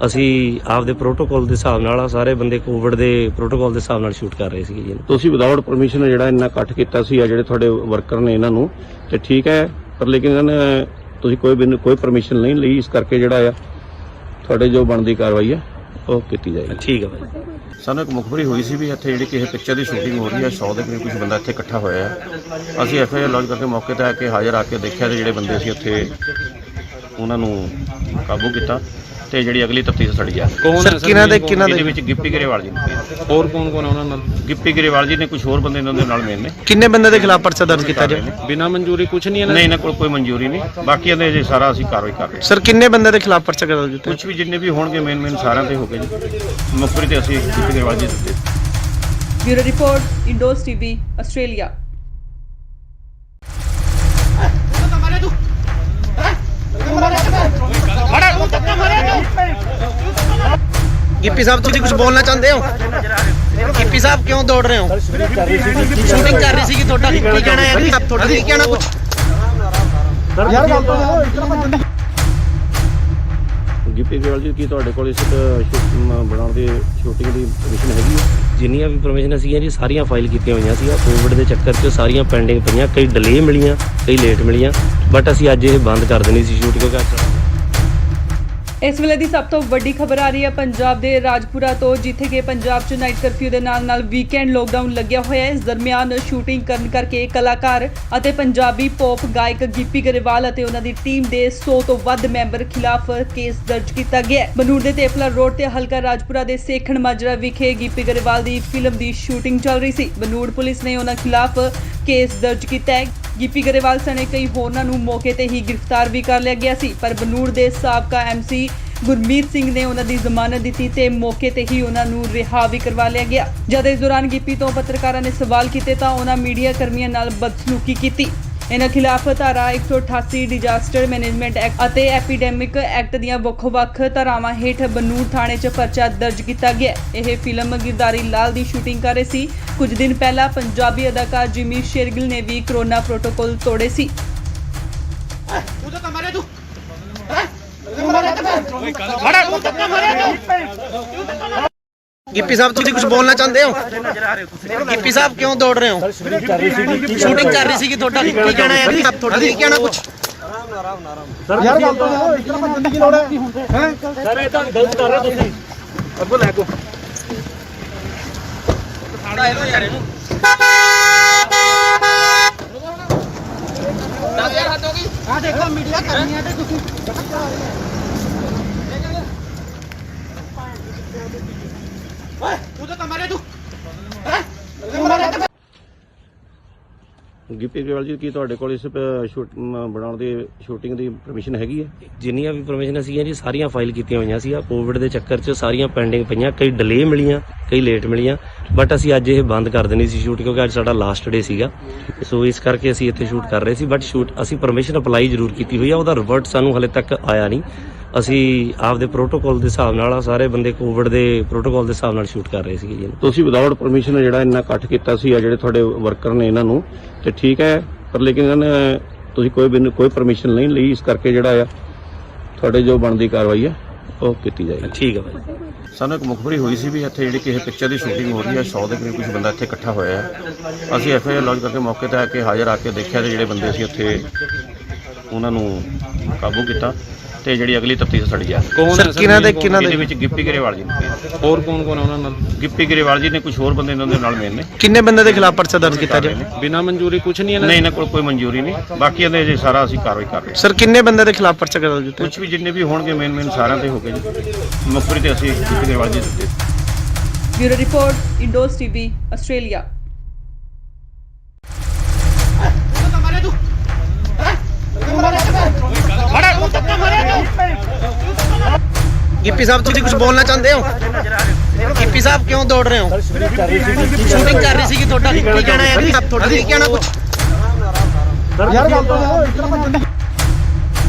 [SPEAKER 3] ਅਸੀਂ ਆਪਦੇ ਪ੍ਰੋਟੋਕਾਲ ਦੇ ਹਿਸਾਬ ਨਾਲ ਸਾਰੇ ਬੰਦੇ ਕੋਵਿਡ ਦੇ ਪ੍ਰੋਟੋਕਾਲ ਦੇ ਹਿਸਾਬ ਨਾਲ ਸ਼ੂਟ ਕਰ ਰਹੇ ਸੀਗੇ ਜੀ।
[SPEAKER 2] ਤੁਸੀਂ ਵਿਦਆਊਟ ਪਰਮਿਸ਼ਨ ਜਿਹੜਾ ਇੰਨਾ ਇਕੱਠ ਕੀਤਾ ਸੀ ਆ ਜਿਹੜੇ ਤੁਹਾਡੇ ਵਰਕਰ ਨੇ ਇਹਨਾਂ ਨੂੰ, ਤੇ ਠੀਕ ਹੈ, ਪਰ ਲੇਕਿਨ ਇਹਨਾਂ ਨੇ ਤੁਸੀਂ ਕੋਈ ਪਰਮਿਸ਼ਨ ਨਹੀਂ ਲਈ, ਇਸ ਕਰਕੇ ਜਿਹੜਾ ਆ ਤੁਹਾਡੇ ਜੋ ਬਣਦੀ ਕਾਰਵਾਈ ਹੈ ਉਹ ਕੀਤੀ ਜਾਏਗੀ।
[SPEAKER 3] ਠੀਕ ਹੈ ਭਾਈ।
[SPEAKER 2] ਸਾਨੂੰ ਇੱਕ ਮੁਖਬਰੀ ਹੋਈ ਸੀ ਵੀ ਇੱਥੇ ਜਿਹੜੀ ਕਿਸੇ ਪਿਕਚਰ ਦੀ ਸ਼ੂਟਿੰਗ ਹੋ ਰਹੀ ਹੈ, 100 ਦੇ ਕਰੀਬ ਕੁਝ ਬੰਦਾ ਇੱਥੇ ਇਕੱਠਾ ਹੋਇਆ ਹੈ। ਅਸੀਂ FIR ਲੌਜ ਕਰਕੇ ਮੌਕੇ ਤੇ ਆ ਕੇ ਹਾਜ਼ਰ ਆ ਕੇ ਦੇਖਿਆ ਤੇ ਜਿਹੜੇ ਬੰਦੇ ਸੀ ਉੱਥੇ ਉਹਨਾਂ ਨੂੰ ਕਾਬੂ ਕੀਤਾ ਤੇ ਜਿਹੜੀ ਅਗਲੀ ਤਫਤੀਸ਼ ਸੜੀ ਆ।
[SPEAKER 6] ਕੌਣ ਹੈ
[SPEAKER 2] ਇਹਦੇ ਵਿੱਚ ਗਿੱਪੀ ਗਰੇਵਾਲ ਜੀ ਨੇ।
[SPEAKER 6] ਹੋਰ ਕੌਣ ਕੌਣ ਹੈ ਉਹਨਾਂ ਨਾਲ
[SPEAKER 2] ਗਿੱਪੀ ਗਰੇਵਾਲ ਜੀ ਨੇ ਕੁਝ ਹੋਰ ਬੰਦੇ ਇਹਨਾਂ ਦੇ ਨਾਲ ਮੇਨ ਨੇ।
[SPEAKER 1] ਕਿੰਨੇ ਬੰਦੇ ਦੇ ਖਿਲਾਫ ਪਰਚਾ ਦਰਜ ਕੀਤਾ ਜੀ?
[SPEAKER 6] ਬਿਨਾਂ ਮਨਜ਼ੂਰੀ ਕੁਝ ਨਹੀਂ
[SPEAKER 2] ਨਹੀਂ ਇਹਨਾਂ ਕੋਲ ਕੋਈ ਮਨਜ਼ੂਰੀ ਨਹੀਂ, ਬਾਕੀ ਇਹਦੇ ਜੇ ਸਾਰਾ ਅਸੀਂ ਕਾਰਵਾਈ ਕਰ ਰਹੇ ਹਾਂ।
[SPEAKER 1] ਸਰ ਕਿੰਨੇ ਬੰਦੇ ਦੇ ਖਿਲਾਫ ਪਰਚਾ ਦਰਜ ਕੀਤਾ?
[SPEAKER 2] ਕੁਝ ਵੀ ਜਿੰਨੇ ਵੀ ਹੋਣਗੇ ਮੇਨ ਸਾਰਿਆਂ ਤੇ ਹੋ ਗਏ ਜੀ। ਮੁਖਬਰੀ ਤੇ ਅਸੀਂ ਗਿੱਪੀ ਗਰੇਵਾਲ ਜੀ ਦਿੱਤੇ।
[SPEAKER 4] Bureau report Indos TV Australia.
[SPEAKER 1] Gippy sahib ਤੁਸੀਂ ਕੁਝ ਬੋਲਣਾ ਚਾਹੁੰਦੇ ਹੋ? ਗਿੱਪੀ ਸਾਹਿਬ ਕਿਉਂ ਦੌੜ ਰਹੇ ਹੋ? ਸ਼ੂਟਿੰਗ ਕਰ ਰਹੀ ਸੀਗੀ ਤੁਹਾਡਾ ਕੀ ਕਹਿਣਾ ਹੈ ਜੀ? ਤੁਹਾਡਾ ਕੀ ਕਹਿਣਾ ਕੁਝ?
[SPEAKER 5] ਯਾਰ ਗੱਲ ਤਾਂ ਇਤਨਾ ਭੱਜਣ
[SPEAKER 2] ਗਿੱਪੀ ਗਰੇਵਾਲ ਜੀ ਕੀ ਤੁਹਾਡੇ ਕੋਲ ਇਸ ਬਣਾਉਣ ਦੀ ਸ਼ੂਟਿੰਗ ਦੀ ਪਰਮਿਸ਼ਨ ਹੈਗੀ ਹੈ?
[SPEAKER 3] ਜਿੰਨੀਆਂ ਵੀ ਪਰਮਿਸ਼ਨ ਸੀਗੀਆਂ ਜੀ ਸਾਰੀਆਂ ਫਾਈਲ ਕੀਤੀਆਂ ਹੋਈਆਂ ਸੀ। ਕੋਵਿਡ ਦੇ ਚੱਕਰ 'ਚ ਸਾਰੀਆਂ ਪੈਂਡਿੰਗ ਪਈਆਂ, ਕਈ ਡਿਲੇ ਮਿਲੀਆਂ, ਕਈ ਲੇਟ ਮਿਲੀਆਂ, ਬਟ ਅਸੀਂ ਅੱਜ ਇਹ ਬੰਦ ਕਰ ਦੇਣੀ ਸੀ ਸ਼ੂਟ ਕਿਉਂਕਿ
[SPEAKER 4] ਇਸ ਵੇਲੇ ਦੀ ਸਭ ਤੋਂ ਵੱਡੀ ਖਬਰ ਆ ਰਹੀ ਹੈ ਪੰਜਾਬ ਦੇ ਰਾਜਪੁਰਾ ਤੋਂ, ਜਿੱਥੇ ਕਿ ਪੰਜਾਬ 'ਚ ਨਾਈਟ ਕਰਫਿਊ ਦੇ ਨਾਲ ਵੀਕਐਂਡ ਲੋਕਡਾਊਨ ਲੱਗਿਆ ਹੋਇਆ ਹੈ। ਇਸ ਦਰਮਿਆਨ ਸ਼ੂਟਿੰਗ ਕਰਨ ਕਰਕੇ ਕਲਾਕਾਰ ਅਤੇ ਪੰਜਾਬੀ ਪੌਪ ਗਾਇਕ ਗਿੱਪੀ ਗਰੇਵਾਲ ਅਤੇ ਉਹਨਾਂ ਦੀ ਟੀਮ ਦੇ 100 ਤੋਂ ਵੱਧ ਮੈਂਬਰ ਖਿਲਾਫ ਕੇਸ ਦਰਜ ਕੀਤਾ ਗਿਆ ਹੈ। ਬਨੂੜ ਦੇ ਤੇਫਲਾ ਰੋਡ ਤੇ ਹਲਕਾ ਰਾਜਪੁਰਾ ਦੇ ਸੇਖਣ ਮਾਜਰਾ ਵਿਖੇ ਗਿੱਪੀ ਗਰੇਵਾਲ ਦੀ ਫਿਲਮ ਦੀ ਸ਼ੂਟਿੰਗ ਚੱਲ ਰਹੀ ਸੀ। ਬਨੂੜ ਪੁਲਿਸ ਨੇ ਉਹਨਾਂ ਖਿਲਾਫ ਕੇਸ ਦਰਜ ਕੀਤਾ ਹੈ। ਗਿੱਪੀ ਗਰੇਵਾਲ ਸਣੇ ਕਈ ਹੋਰਨਾਂ ਨੂੰ ਮੌਕੇ ਤੇ ਹੀ ਗ੍ਰਿਫਤਾਰ ਵੀ ਕਰ ਲਿਆ ਗਿਆ ਸੀ, ਪਰ ਬਨੂੜ ਦੇ ਸਾਬਕਾ MC ਗੁਰਮੀਤ ਸਿੰਘ ਨੇ ਉਹਨਾਂ ਦੀ ਜ਼ਮਾਨਤ ਦਿੱਤੀ ਤੇ ਮੌਕੇ ਤੇ ਹੀ ਉਹਨਾਂ ਨੂੰ ਰਿਹਾ ਵੀ ਕਰਵਾ ਲਿਆ ਗਿਆ। ਜਦ ਇਸ ਦੌਰਾਨ ਗਿੱਪੀ ਤੋਂ ਪੱਤਰਕਾਰਾਂ ਨੇ ਸਵਾਲ ਕੀਤੇ ਤਾਂ ਉਹਨਾਂ ਮੀਡੀਆ ਕਰਮੀਆਂ ਨਾਲ ਬਦਸਲੂਕੀ ਕੀਤੀ। ਇਹਨਾਂ ਖਿਲਾਫ ਧਾਰਾ 188 ਡਿਜ਼ਾਸਟਰ ਮੈਨੇਜਮੈਂਟ ਐਕਟ ਅਤੇ ਐਪੀਡੈਮਿਕ ਐਕਟ ਦੀਆਂ ਵੱਖ-ਵੱਖ ਧਾਰਾਵਾਂ ਹੇਠ ਬਨੂੜ ਥਾਣੇ 'ਚ ਪਰਚਾ ਦਰਜ ਕੀਤਾ ਗਿਆ। ਇਹ ਫਿਲਮ ਗਿਰਦਾਰੀ ਲਾਲ ਦੀ ਸ਼ੂਟਿੰਗ ਕਰ ਰਹੇ ਸੀ। ਕੁਝ ਦਿਨ ਪਹਿਲਾਂ ਪੰਜਾਬੀ ਅਦਾਕਾਰ ਜਿਮੀ ਸ਼ੇਰਗਿਲ ਨੇ ਵੀ ਕੋਰੋਨਾ ਪ੍ਰੋਟੋਕਾਲ ਤੋੜੇ ਸੀ।
[SPEAKER 1] गिप्पी साहब तुम कुछ बोलना चाहते हो? गिप्पी साहब क्यों दौड़ रहे हो? शूटिंग कर रही थी थोड़ा की कहना है आप थोड़ा की कहना कुछ
[SPEAKER 5] ਸਰ ਯਾਰ ਗੱਲ ਤਾਂ ਇਸ ਤਰ੍ਹਾਂ ਭੱਜਣ ਦੀ ਕੀ ਲੋੜ ਹੈ ਸਰ ਇਹ ਤਾਂ ਗਲਤ ਕਰ ਰਹੇ ਹੋ ਤੁਸੀਂ ਅੱਗੋਂ ਲੈ ਕੋ
[SPEAKER 1] ਸਾੜਾ ਇਹਨੂੰ ਯਾਰ ਇਹਨੂੰ 10000 ਹੱਦ ਹੋ ਗਈ। ਆ ਦੇਖੋ ਮੀਡੀਆ ਕਰਨੀ ਹੈ ਤੇ ਤੁਸੀਂ ਓਏ ਤੂੰ ਤਾਂ ਮਾਰੇ ਤੂੰ
[SPEAKER 2] ਗਿੱਪੀ ਗਰੇਵਾਲ ਜੀ ਕੀ ਤੁਹਾਡੇ ਕੋਲ ਇਸ ਬਣਾਉਣ ਦੀ ਸ਼ੂਟਿੰਗ ਦੀ ਪਰਮਿਸ਼ਨ ਹੈਗੀ ਹੈ?
[SPEAKER 3] ਜਿੰਨੀਆਂ ਵੀ ਪਰਮਿਸ਼ਨ ਸੀਗੀਆਂ ਜੀ ਸਾਰੀਆਂ ਫਾਈਲ ਕੀਤੀਆਂ ਹੋਈਆਂ ਸੀ। ਕੋਵਿਡ ਦੇ ਚੱਕਰ 'ਚ ਸਾਰੀਆਂ ਪੈਂਡਿੰਗ ਪਈਆਂ, ਕਈ ਡਿਲੇ ਮਿਲੀਆਂ, ਕਈ ਲੇਟ ਮਿਲੀਆਂ, ਬਟ ਅਸੀਂ ਅੱਜ ਇਹ ਬੰਦ ਕਰ ਦੇਣੀ ਸੀ ਸ਼ੂਟ ਕਿਉਂਕਿ ਅੱਜ ਸਾਡਾ ਲਾਸਟ ਡੇ ਸੀਗਾ। ਸੋ ਇਸ ਕਰਕੇ ਅਸੀਂ ਇੱਥੇ ਸ਼ੂਟ ਕਰ ਰਹੇ ਸੀ, ਬਟ ਸ਼ੂਟ ਅਸੀਂ ਪਰਮਿਸ਼ਨ ਅਪਲਾਈ ਜ਼ਰੂਰ ਕੀਤੀ ਹੋਈ ਆ, ਉਹਦਾ ਰਿਵਰਟ ਸਾਨੂੰ ਹਲੇ ਤੱਕ ਆਇਆ ਨਹੀਂ। ਅਸੀਂ ਆਪਦੇ ਪ੍ਰੋਟੋਕਾਲ ਦੇ ਹਿਸਾਬ ਨਾਲ ਸਾਰੇ ਬੰਦੇ ਕੋਵਿਡ ਦੇ ਪ੍ਰੋਟੋਕਾਲ ਦੇ ਹਿਸਾਬ ਨਾਲ ਸ਼ੂਟ ਕਰ ਰਹੇ ਸੀਗੇ ਜੀ।
[SPEAKER 2] ਤੁਸੀਂ ਵਿਦਆਊਟ ਪਰਮਿਸ਼ਨ ਜਿਹੜਾ ਇੰਨਾ ਇਕੱਠ ਕੀਤਾ ਸੀ ਆ ਜਿਹੜੇ ਤੁਹਾਡੇ ਵਰਕਰ ਨੇ ਇਹਨਾਂ ਨੂੰ, ਤੇ ਠੀਕ ਹੈ, ਪਰ ਲੇਕਿਨ ਇਹਨਾਂ ਨੇ ਤੁਸੀਂ ਕੋਈ ਪਰਮਿਸ਼ਨ ਨਹੀਂ ਲਈ, ਇਸ ਕਰਕੇ ਜਿਹੜਾ ਆ ਤੁਹਾਡੇ ਜੋ ਬਣਦੀ ਕਾਰਵਾਈ ਆ ਉਹ ਕੀਤੀ ਜਾਏਗੀ।
[SPEAKER 3] ਠੀਕ ਹੈ ਭਾਈ।
[SPEAKER 2] ਸਾਨੂੰ ਇੱਕ ਮੁਖਬਰੀ ਹੋਈ ਸੀ ਵੀ ਇੱਥੇ ਜਿਹੜੀ ਕਿਸੇ ਪਿਕਚਰ ਦੀ ਸ਼ੂਟਿੰਗ ਹੋ ਰਹੀ ਹੈ, 100 ਦੇ ਕਰੀਬ ਕੁਝ ਬੰਦਾ ਇੱਥੇ ਇਕੱਠਾ ਹੋਇਆ ਹੈ। ਅਸੀਂ ਐਫਆਈਆਰ ਲੌਂਚ ਕਰਕੇ ਮੌਕੇ ਤੇ ਆ ਕੇ ਹਾਜ਼ਰ ਆ ਕੇ ਦੇਖਿਆ ਤੇ ਜਿਹੜੇ ਬੰਦੇ ਸੀ ਉੱਥੇ ਉਹਨਾਂ ਨੂੰ ਕਾਬੂ ਕੀਤਾ ਤੇ ਜਿਹੜੀ ਅਗਲੀ ਤਫਤੀਸ਼ ਸਾਡੀ ਆ
[SPEAKER 1] ਸਰ ਕਿਹਨਾਂ ਦੇ
[SPEAKER 2] ਇਹਦੇ ਵਿੱਚ ਗਿੱਪੀ ਗਰੇਵਾਲ ਜੀ ਨੇ,
[SPEAKER 6] ਹੋਰ ਕੌਣ ਕੌਣ ਆ ਉਹਨਾਂ ਨਾਲ?
[SPEAKER 2] ਗਿੱਪੀ ਗਰੇਵਾਲ ਜੀ ਨੇ, ਕੁਝ ਹੋਰ ਬੰਦੇ ਇਹਨਾਂ ਦੇ ਨਾਲ ਮੇਨ ਨੇ।
[SPEAKER 1] ਕਿੰਨੇ ਬੰਦੇ ਦੇ ਖਿਲਾਫ ਪਰਚਾ ਦਰਜ ਕੀਤਾ ਜਾਏ?
[SPEAKER 6] ਬਿਨਾਂ ਮਨਜ਼ੂਰੀ ਕੁਝ ਨਹੀਂ ਇਹਨਾਂ
[SPEAKER 2] ਨਹੀਂ, ਇਹਨਾਂ ਕੋਲ ਕੋਈ ਮਨਜ਼ੂਰੀ ਨਹੀਂ, ਬਾਕੀ ਇਹਦੇ ਜੇ ਸਾਰਾ ਅਸੀਂ ਕਾਰਵਾਈ ਕਰ ਰਹੇ ਹਾਂ।
[SPEAKER 1] ਸਰ ਕਿੰਨੇ ਬੰਦੇ ਦੇ ਖਿਲਾਫ ਪਰਚਾ ਦਰਜ ਕੀਤਾ?
[SPEAKER 2] ਕੁਝ ਵੀ ਜਿੰਨੇ ਵੀ ਹੋਣਗੇ ਮੇਨ ਸਾਰਿਆਂ ਤੇ ਹੋ ਗਏ ਜੀ। ਮੁਖਬਰੀ ਤੇ ਅਸੀਂ ਗਿੱਪੀ ਗਰੇਵਾਲ ਜੀ ਦਿੱਤੇ।
[SPEAKER 4] Bureau report, Indos TV, Australia.
[SPEAKER 1] Gippy sahab तुम कुछ बोलना चाहते हो? गिप्पी साहब क्यों दौड़ रहे हो? शूटिंग कर रही थी थोड़ा की कहना है आप थोड़ा की कहना कुछ
[SPEAKER 5] ਸਰ ਯਾਰ ਗੱਲ ਤਾਂ ਇਸ ਤਰ੍ਹਾਂ ਭੱਜਣ ਦੀ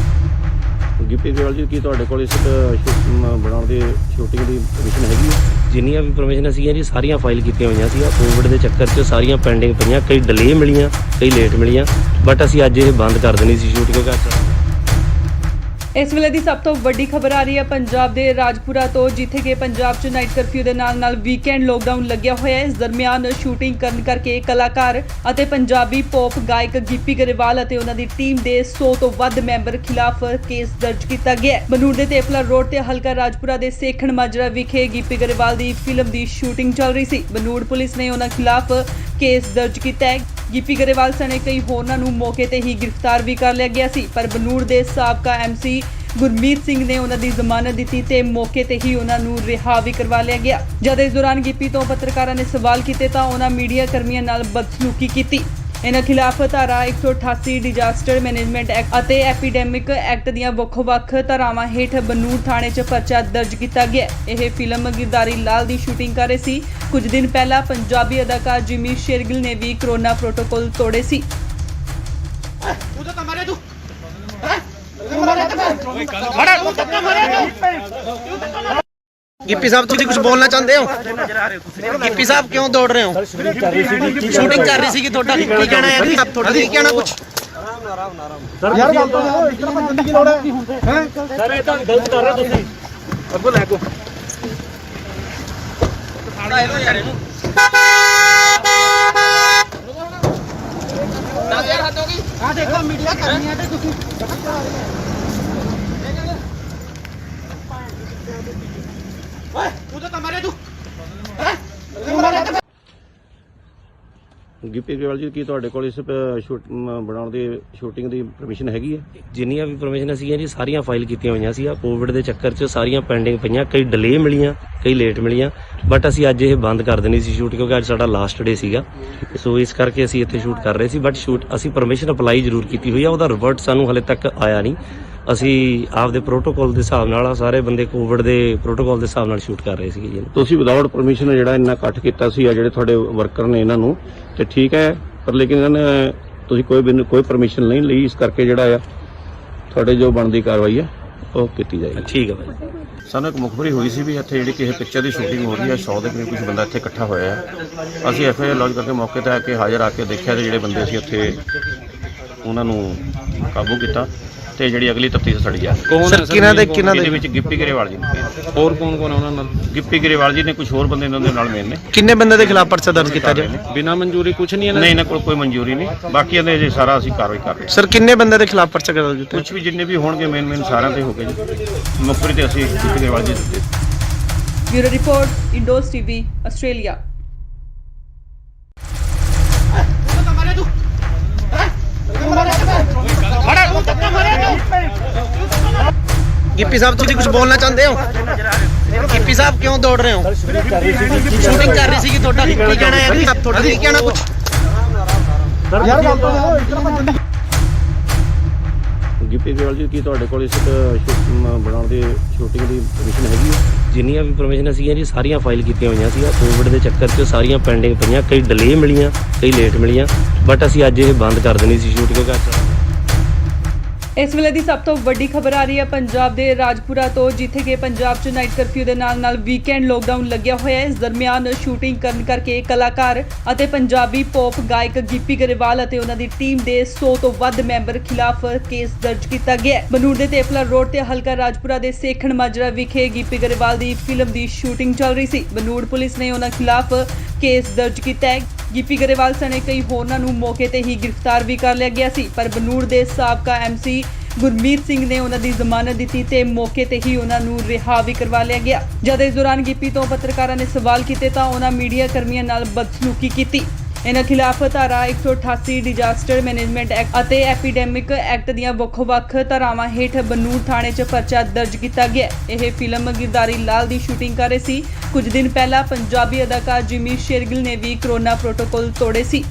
[SPEAKER 2] ਗਿੱਪੀ ਗਰੇਵਾਲ ਜੀ ਕੀ ਤੁਹਾਡੇ ਕੋਲ ਇਸ ਬਣਾਉਣ ਦੀ ਸ਼ੂਟਿੰਗ ਦੀ ਪਰਮਿਸ਼ਨ ਹੈਗੀ ਹੈ?
[SPEAKER 3] ਜਿੰਨੀਆਂ ਵੀ ਪਰਮਿਸ਼ਨ ਸੀਗੀਆਂ ਜੀ ਸਾਰੀਆਂ ਫਾਈਲ ਕੀਤੀਆਂ ਹੋਈਆਂ ਸੀ। ਕੋਵਿਡ ਦੇ ਚੱਕਰ 'ਚ ਸਾਰੀਆਂ ਪੈਂਡਿੰਗ ਪਈਆਂ, ਕਈ ਡਿਲੇ ਮਿਲੀਆਂ, ਕਈ ਲੇਟ ਮਿਲੀਆਂ, ਬਟ ਅਸੀਂ ਅੱਜ ਇਹ ਬੰਦ ਕਰ ਦੇਣੀ ਸੀ ਸ਼ੂਟ ਕਿਉਂਕਿ ਅੱਜ
[SPEAKER 4] ਇਸ ਵੇਲੇ ਦੀ ਸਭ ਤੋਂ ਵੱਡੀ ਖਬਰ ਆ ਰਹੀ ਹੈ ਪੰਜਾਬ ਦੇ ਰਾਜਪੁਰਾ ਤੋਂ, ਜਿੱਥੇ ਕਿ ਪੰਜਾਬ 'ਚ ਨਾਈਟ ਕਰਫਿਊ ਦੇ ਨਾਲ ਵੀਕਐਂਡ ਲੋਕਡਾਊਨ ਲੱਗਿਆ ਹੋਇਆ ਹੈ। ਇਸ ਦਰਮਿਆਨ ਸ਼ੂਟਿੰਗ ਕਰਨ ਕਰਕੇ ਕਲਾਕਾਰ ਅਤੇ ਪੰਜਾਬੀ ਪੌਪ ਗਾਇਕ ਗਿੱਪੀ ਗਰੇਵਾਲ ਅਤੇ ਉਹਨਾਂ ਦੀ ਟੀਮ ਦੇ 100 ਤੋਂ ਵੱਧ ਮੈਂਬਰ ਖਿਲਾਫ ਕੇਸ ਦਰਜ ਕੀਤਾ ਗਿਆ ਹੈ। ਬਨੂੜ ਦੇ ਤੇਪਲਾ ਰੋਡ ਤੇ ਹਲਕਾ ਰਾਜਪੁਰਾ ਦੇ ਸੇਖਣ ਮਾਜਰਾ ਵਿਖੇ ਗਿੱਪੀ ਗਰੇਵਾਲ ਦੀ ਫਿਲਮ ਦੀ ਸ਼ੂਟਿੰਗ ਚੱਲ ਰਹੀ ਸੀ। ਬਨੂੜ ਪੁਲਿਸ ਨੇ ਉਹਨਾਂ ਖਿਲਾਫ ਕੇਸ ਦਰਜ ਕੀਤਾ ਹੈ। ਗਿੱਪੀ ਗਰੇਵਾਲ ਸਣੇ ਕਈ ਹੋਰਨਾਂ ਨੂੰ ਮੌਕੇ ਤੇ ਹੀ ਗ੍ਰਿਫਤਾਰ ਵੀ ਕਰ ਲਿਆ ਗਿਆ ਸੀ, ਪਰ ਬਨੂੜ ਦੇ ਸਾਬਕਾ ਐਮਸੀ ਗੁਰਮੀਤ ਸਿੰਘ ਨੇ ਉਹਨਾਂ ਦੀ ਜ਼ਮਾਨਤ ਦਿੱਤੀ ਤੇ ਮੌਕੇ ਤੇ ਹੀ ਉਹਨਾਂ ਨੂੰ ਰਿਹਾ ਵੀ ਕਰਵਾ ਲਿਆ ਗਿਆ। ਜਦ ਇਸ ਦੌਰਾਨ ਗਿੱਪੀ ਤੋਂ ਪੱਤਰਕਾਰਾਂ ਨੇ ਸਵਾਲ ਕੀਤੇ ਤਾਂ ਉਹਨਾਂ ਮੀਡੀਆ ਕਰਮੀਆਂ ਨਾਲ ਬਦਸਲੂਕੀ ਕੀਤੀ। ਇਹਨਾਂ ਖਿਲਾਫ ਧਾਰਾ 188 ਡਿਜ਼ਾਸਟਰ ਮੈਨੇਜਮੈਂਟ ਐਕਟ ਅਤੇ ਐਪੀਡੈਮਿਕ ਐਕਟ ਦੀਆਂ ਵੱਖ-ਵੱਖ ਧਾਰਾਵਾਂ ਹੇਠ ਬਨੂੜ ਥਾਣੇ 'ਚ ਪਰਚਾ ਦਰਜ ਕੀਤਾ ਗਿਆ। ਇਹ ਫਿਲਮ ਗਿਰਦਾਰੀ ਲਾਲ ਦੀ ਸ਼ੂਟਿੰਗ ਕਰ ਰਹੇ ਸੀ। ਕੁਝ ਦਿਨ ਪਹਿਲਾਂ ਪੰਜਾਬੀ ਅਦਾਕਾਰ ਜਿਮੀ ਸ਼ੇਰਗਿਲ ਨੇ ਵੀ ਕੋਰੋਨਾ ਪ੍ਰੋਟੋਕਾਲ ਤੋੜੇ ਸੀ।
[SPEAKER 1] गिप्पी साहब तुम कुछ बोलना चाहते हो? गिप्पी साहब क्यों दौड़ रहे हो? शूटिंग कर रही थी थोड़ा की कहना है आप थोड़ा की कहना कुछ
[SPEAKER 5] ਸਰ ਯਾਰ ਗੱਲ ਤਾਂ ਇਸ ਤਰ੍ਹਾਂ ਭੱਜਣ ਦੀ ਕੀ ਲੋੜ ਹੈ ਸਰ ਇਹ ਤਾਂ ਗਲਤ ਕਰ ਰਹੇ ਹੋ ਤੁਸੀਂ ਅੱਗੋਂ ਲੈ ਕੋ
[SPEAKER 1] ਸਾੜਾ ਇਹਨੂੰ ਯਾਰ ਇਹਨੂੰ 10000 ਹੱਦ ਹੋ ਗਈ। ਆ ਦੇਖੋ ਮੀਡੀਆ ਕਰਨੀ ਹੈ ਤੇ ਤੁਸੀਂ ਓਏ ਤੂੰ ਤਾਂ ਮਾਰੇ ਤੂੰ
[SPEAKER 2] ਗਿੱਪੀ ਗਰੇਵਾਲ ਜੀ ਕੀ ਤੁਹਾਡੇ ਕੋਲ ਇਸ ਬਣਾਉਣ ਦੀ ਸ਼ੂਟਿੰਗ ਦੀ ਪਰਮਿਸ਼ਨ ਹੈਗੀ ਹੈ?
[SPEAKER 3] ਜਿੰਨੀਆਂ ਵੀ ਪਰਮਿਸ਼ਨ ਸੀਗੀਆਂ ਜੀ ਸਾਰੀਆਂ ਫਾਈਲ ਕੀਤੀਆਂ ਹੋਈਆਂ ਸੀ। ਕੋਵਿਡ ਦੇ ਚੱਕਰ 'ਚ ਸਾਰੀਆਂ ਪੈਂਡਿੰਗ ਪਈਆਂ, ਕਈ ਡਿਲੇ ਮਿਲੀਆਂ, ਕਈ ਲੇਟ ਮਿਲੀਆਂ, ਬਟ ਅਸੀਂ ਅੱਜ ਇਹ ਬੰਦ ਕਰ ਦੇਣੀ ਸੀ ਸ਼ੂਟ ਕਿਉਂਕਿ ਅੱਜ ਸਾਡਾ ਲਾਸਟ ਡੇ ਸੀਗਾ। ਸੋ ਇਸ ਕਰਕੇ ਅਸੀਂ ਇੱਥੇ ਸ਼ੂਟ ਕਰ ਰਹੇ ਸੀ, ਬਟ ਸ਼ੂਟ ਅਸੀਂ ਪਰਮਿਸ਼ਨ ਅਪਲਾਈ ਜ਼ਰੂਰ ਕੀਤੀ ਹੋਈ ਆ, ਉਹਦਾ ਰਿਵਰਟ ਸਾਨੂੰ ਹਲੇ ਤੱਕ ਆਇਆ ਨਹੀਂ। ਅਸੀਂ ਆਪਦੇ ਪ੍ਰੋਟੋਕਾਲ ਦੇ ਹਿਸਾਬ ਨਾਲ ਸਾਰੇ ਬੰਦੇ ਕੋਵਿਡ ਦੇ ਪ੍ਰੋਟੋਕਾਲ ਦੇ ਹਿਸਾਬ ਨਾਲ ਸ਼ੂਟ ਕਰ ਰਹੇ ਸੀਗੇ ਜੀ।
[SPEAKER 2] ਤੁਸੀਂ ਵਿਦਆਊਟ ਪਰਮਿਸ਼ਨ ਜਿਹੜਾ ਇੰਨਾ ਇਕੱਠ ਕੀਤਾ ਸੀ ਆ ਜਿਹੜੇ ਤੁਹਾਡੇ ਵਰਕਰ ਨੇ ਇਹਨਾਂ ਨੂੰ ਤੇ ਠੀਕ ਹੈ, ਪਰ ਲੇਕਿਨ ਇਹਨਾਂ ਨੇ ਤੁਸੀਂ ਕੋਈ ਪਰਮਿਸ਼ਨ ਨਹੀਂ ਲਈ, ਇਸ ਕਰਕੇ ਜਿਹੜਾ ਆ ਤੁਹਾਡੇ ਜੋ ਬਣਦੀ ਕਾਰਵਾਈ ਹੈ ਉਹ ਕੀਤੀ ਜਾਏਗੀ।
[SPEAKER 3] ਠੀਕ ਹੈ ਭਾਈ।
[SPEAKER 2] ਸਾਨੂੰ ਇੱਕ ਮੁਖਬਰੀ ਹੋਈ ਸੀ ਵੀ ਇੱਥੇ ਜਿਹੜੀ ਕਿਸੇ ਪਿਕਚਰ ਦੀ ਸ਼ੂਟਿੰਗ ਹੋ ਰਹੀ ਹੈ, 100 ਦੇ ਕਰੀਬ ਕੁਝ ਬੰਦਾ ਇੱਥੇ ਇਕੱਠਾ ਹੋਇਆ ਹੈ। ਅਸੀਂ ਐਫਆਈਆਰ ਲੌਜ ਕਰਕੇ ਮੌਕੇ ਤੇ ਆ ਕੇ ਹਾਜ਼ਰ ਆ ਕੇ ਦੇਖਿਆ ਤੇ ਜਿਹੜੇ ਬੰਦੇ ਸੀ ਉੱਥੇ ਉਹਨਾਂ ਨੂੰ ਕਾਬੂ ਕੀਤਾ ਤੇ ਜਿਹੜੀ ਅਗਲੀ ਤਫਤੀਸ਼ ਸਾਡੀ ਜਾ ਰਹੀ ਹੈ।
[SPEAKER 1] ਸਰ ਕਿਹਨਾਂ ਦੇ
[SPEAKER 2] ਇਹਦੇ ਵਿੱਚ ਗਿੱਪੀ ਗਰੇਵਾਲ ਜੀ ਨੇ,
[SPEAKER 6] ਹੋਰ ਕੌਣ ਕੌਣ ਉਹਨਾਂ ਨਾਲ
[SPEAKER 2] ਗਿੱਪੀ ਗਰੇਵਾਲ ਜੀ ਨੇ, ਕੁਝ ਹੋਰ ਬੰਦੇ ਇਹਨਾਂ ਦੇ ਨਾਲ ਮੇਨ ਨੇ।
[SPEAKER 1] ਕਿੰਨੇ ਬੰਦੇ ਦੇ ਖਿਲਾਫ ਪਰਚਾ ਦਰਜ ਕੀਤਾ ਜੀ?
[SPEAKER 6] ਬਿਨਾਂ ਮਨਜ਼ੂਰੀ ਕੁਝ ਨਹੀਂ ਇਹਨਾਂ
[SPEAKER 2] ਨਹੀਂ, ਇਹਨਾਂ ਕੋਲ ਕੋਈ ਮਨਜ਼ੂਰੀ ਨਹੀਂ, ਬਾਕੀ ਇਹਦੇ ਜੇ ਸਾਰਾ ਅਸੀਂ ਕਾਰਵਾਈ ਕਰ ਰਹੇ ਹਾਂ।
[SPEAKER 1] ਸਰ ਕਿੰਨੇ ਬੰਦੇ ਦੇ ਖਿਲਾਫ ਪਰਚਾ ਦਰਜ ਕੀਤਾ?
[SPEAKER 2] ਕੁਝ ਵੀ ਜਿੰਨੇ ਵੀ ਹੋਣਗੇ ਮੇਨ ਸਾਰਿਆਂ ਤੇ ਹੋ ਗਏ ਜੀ। ਮੁਖਬਰੀ ਤੇ ਅਸੀਂ ਗਿੱਪੀ ਗਰੇਵਾਲ ਜੀ ਦਿੱਤੇ।
[SPEAKER 4] Bureau report, Indos TV, Australia.
[SPEAKER 1] Gippy sahib ਤੁਸੀਂ ਕੁਝ ਬੋਲਣਾ ਚਾਹੁੰਦੇ ਹੋ? ਗਿੱਪੀ ਸਾਹਿਬ ਕਿਉਂ ਦੌੜ ਰਹੇ ਹੋ? ਸ਼ੂਟਿੰਗ ਕਰ ਰਹੀ ਸੀ ਤੁਹਾਡਾ ਕੀ ਕਹਿਣਾ ਹੈ? ਤੁਹਾਡਾ ਕੀ ਕਹਿਣਾ ਕੁਝ?
[SPEAKER 5] ਯਾਰ ਗੱਲ ਤਾਂ ਸੁਣੋ, ਇਸ ਤਰ੍ਹਾਂ ਬੰਦੇ
[SPEAKER 2] ਗਿੱਪੀ ਗਰੇਵਾਲ ਜੀ ਕੀ ਤੁਹਾਡੇ ਕੋਲ ਇਸ ਬਣਾਉਣ ਦੀ ਸ਼ੂਟਿੰਗ ਦੀ ਪਰਮਿਸ਼ਨ ਹੈਗੀ ਹੈ?
[SPEAKER 3] ਜਿੰਨੀਆਂ ਵੀ ਪਰਮਿਸ਼ਨ ਸੀਗੀਆਂ ਜੀ ਸਾਰੀਆਂ ਫਾਈਲ ਕੀਤੀਆਂ ਹੋਈਆਂ ਸੀ। ਕੋਵਿਡ ਦੇ ਚੱਕਰ 'ਚ ਸਾਰੀਆਂ ਪੈਂਡਿੰਗ ਪਈਆਂ, ਕਈ ਡਿਲੇ ਮਿਲੀਆਂ, ਕਈ ਲੇਟ ਮਿਲੀਆਂ, ਬਟ ਅਸੀਂ ਅੱਜ ਇਹ ਬੰਦ ਕਰ ਦੇਣੀ ਸੀ ਸ਼ੂਟਿੰਗ ਕਰਕੇ।
[SPEAKER 4] ਇਸ ਵੇਲੇ ਦੀ ਸਭ ਤੋਂ ਵੱਡੀ ਖਬਰ ਆ ਰਹੀ ਹੈ ਪੰਜਾਬ ਦੇ ਰਾਜਪੁਰਾ ਤੋਂ, ਜਿੱਥੇ ਕਿ ਪੰਜਾਬ 'ਚ ਨਾਈਟ ਕਰਫਿਊ ਦੇ ਨਾਲ ਵੀਕਐਂਡ ਲੋਕਡਾਊਨ ਲੱਗਿਆ ਹੋਇਆ ਹੈ। ਇਸ ਦਰਮਿਆਨ ਸ਼ੂਟਿੰਗ ਕਰਨ ਕਰਕੇ ਕਲਾਕਾਰ ਅਤੇ ਪੰਜਾਬੀ ਪੌਪ ਗਾਇਕ ਗਿੱਪੀ ਗਰੇਵਾਲ ਅਤੇ ਉਹਨਾਂ ਦੀ ਟੀਮ ਦੇ 100 ਤੋਂ ਵੱਧ ਮੈਂਬਰ ਖਿਲਾਫ ਕੇਸ ਦਰਜ ਕੀਤਾ ਗਿਆ ਹੈ। ਬਨੂੜ ਦੇ ਤੇਫਲਾ ਰੋਡ ਤੇ ਹਲਕਾ ਰਾਜਪੁਰਾ ਦੇ ਸੇਖਣ ਮਾਜਰਾ ਵਿਖੇ ਗਿੱਪੀ ਗਰੇਵਾਲ ਦੀ ਫਿਲਮ ਦੀ ਸ਼ੂਟਿੰਗ ਚੱਲ ਰਹੀ ਸੀ। ਬਨੂੜ ਪੁਲਿਸ ਨੇ ਉਹਨਾਂ ਖਿਲਾਫ ਕੇਸ ਦਰਜ ਕੀਤਾ ਹੈ। ਗਿੱਪੀ ਗਰੇਵਾਲ ਸਣੇ ਕਈ ਹੋਰਨਾਂ ਨੂੰ ਮੌਕੇ ਤੇ ਹੀ ਗ੍ਰਿਫਤਾਰ ਵੀ ਕਰ ਲਿਆ ਗਿਆ ਸੀ, ਪਰ ਬਨੂੜ ਦੇ ਸਾਬਕਾ ਐਮਸੀ ਗੁਰਮੀਤ ਸਿੰਘ ਨੇ ਉਹਨਾਂ ਦੀ ਜ਼ਮਾਨਤ ਦਿੱਤੀ ਤੇ ਮੌਕੇ ਤੇ ਹੀ ਉਹਨਾਂ ਨੂੰ ਰਿਹਾ ਵੀ ਕਰਵਾ ਲਿਆ ਗਿਆ। ਜਦ ਇਸ ਦੌਰਾਨ ਗਿੱਪੀ ਤੋਂ ਪੱਤਰਕਾਰਾਂ ਨੇ ਸਵਾਲ ਕੀਤੇ ਤਾਂ ਉਹਨਾਂ ਮੀਡੀਆ ਕਰਮੀਆਂ ਨਾਲ ਬਦਸਲੂਕੀ ਕੀਤੀ। ਇਹਨਾਂ ਖਿਲਾਫ ਧਾਰਾ 188 ਡਿਜ਼ਾਸਟਰ ਮੈਨੇਜਮੈਂਟ ਐਕਟ ਅਤੇ ਐਪੀਡੈਮਿਕ ਐਕਟ ਦੀਆਂ ਵੱਖ-ਵੱਖ ਧਾਰਾਵਾਂ ਹੇਠ ਬਨੂੜ ਥਾਣੇ 'ਚ ਪਰਚਾ ਦਰਜ ਕੀਤਾ ਗਿਆ। ਇਹ ਫਿਲਮ ਗਿਰਦਾਰੀ ਲਾਲ ਦੀ ਸ਼ੂਟਿੰਗ ਕਰ ਰਹੇ ਸੀ। ਕੁਝ ਦਿਨ ਪਹਿਲਾਂ ਪੰਜਾਬੀ ਅਦਾਕਾਰ ਜਿਮੀ ਸ਼ੇਰਗਿਲ ਨੇ ਵੀ ਕਰੋਨਾ ਪ੍ਰੋਟੋਕਾਲ ਤੋੜੇ ਸੀ।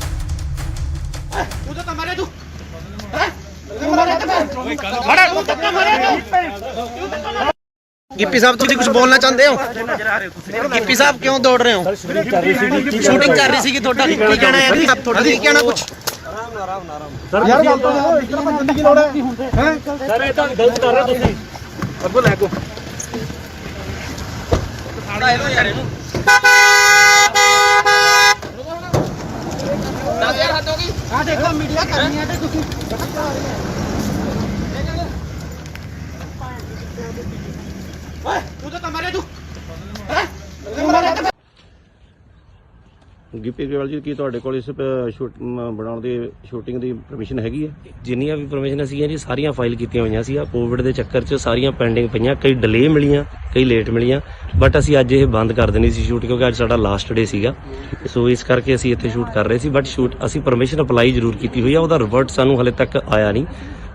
[SPEAKER 1] ਗਿੱਪੀ ਸਾਹਿਬ ਤੁਸੀਂ ਕੁਝ ਬੋਲਣਾ ਚਾਹੁੰਦੇ ਹੋ? ਗਿੱਪੀ ਸਾਹਿਬ ਕਿਉਂ ਦੌੜ ਰਹੇ ਹੋ? ਸ਼ੂਟਿੰਗ ਕਰ ਰਹੀ ਸੀ ਤੁਹਾਡਾ ਕੀ ਕਹਿਣਾ ਹੈ? ਤੁਹਾਡਾ ਕੀ ਕਹਿਣਾ ਕੁਝ?
[SPEAKER 5] ਯਾਰ ਗੱਲ ਤਾਂ ਸੁਣੋ, ਇਸ ਤਰ੍ਹਾਂ ਬੰਦੇ ਦੀ ਲੋੜ ਹੈ? ਸਰ ਇਹ ਤਾਂ ਗਲਤ ਕਰ ਰਹੇ ਹੋ ਤੁਸੀਂ। ਅੱਗੋਂ ਲੈ ਕੋ ਸਾਡਾ ਇਹੋ ਯਾਰ ਇਹਨੂੰ 10,000 ਹੱਦ ਹੋ ਗਈ। ਆ ਦੇਖੋ ਮੀਡੀਆ ਕਰਨੀ ਹੈ ਤੇ ਤੁਸੀਂ ਓਏ ਤੂੰ ਤਾਂ ਮਾਰੇ ਤੂੰ
[SPEAKER 2] ਗਿੱਪੀ ਗਰੇਵਾਲ ਜੀ ਕੀ ਤੁਹਾਡੇ ਕੋਲ ਇਸ ਬਣਾਉਣ ਦੀ ਸ਼ੂਟਿੰਗ ਦੀ ਪਰਮਿਸ਼ਨ ਹੈਗੀ ਹੈ?
[SPEAKER 3] ਜਿੰਨੀਆਂ ਵੀ ਪਰਮਿਸ਼ਨ ਸੀਗੀਆਂ ਜੀ ਸਾਰੀਆਂ ਫਾਈਲ ਕੀਤੀਆਂ ਹੋਈਆਂ ਸੀ। ਕੋਵਿਡ ਦੇ ਚੱਕਰ 'ਚ ਸਾਰੀਆਂ ਪੈਂਡਿੰਗ ਪਈਆਂ, ਕਈ ਡਿਲੇ ਮਿਲੀਆਂ, ਕਈ ਲੇਟ ਮਿਲੀਆਂ, ਬਟ ਅਸੀਂ ਅੱਜ ਇਹ ਬੰਦ ਕਰ ਦੇਣੀ ਸੀ ਸ਼ੂਟ ਕਿਉਂਕਿ ਅੱਜ ਸਾਡਾ ਲਾਸਟ ਡੇ ਸੀਗਾ। ਸੋ ਇਸ ਕਰਕੇ ਅਸੀਂ ਇੱਥੇ ਸ਼ੂਟ ਕਰ ਰਹੇ ਸੀ, ਬਟ ਅਸੀਂ ਪਰਮਿਸ਼ਨ ਅਪਲਾਈ ਜ਼ਰੂਰ ਕੀਤੀ ਹੋਈ ਆ, ਉਹਦਾ ਰਿਵਰਟ ਸਾਨੂੰ ਹਲੇ ਤੱਕ ਆਇਆ ਨਹੀਂ।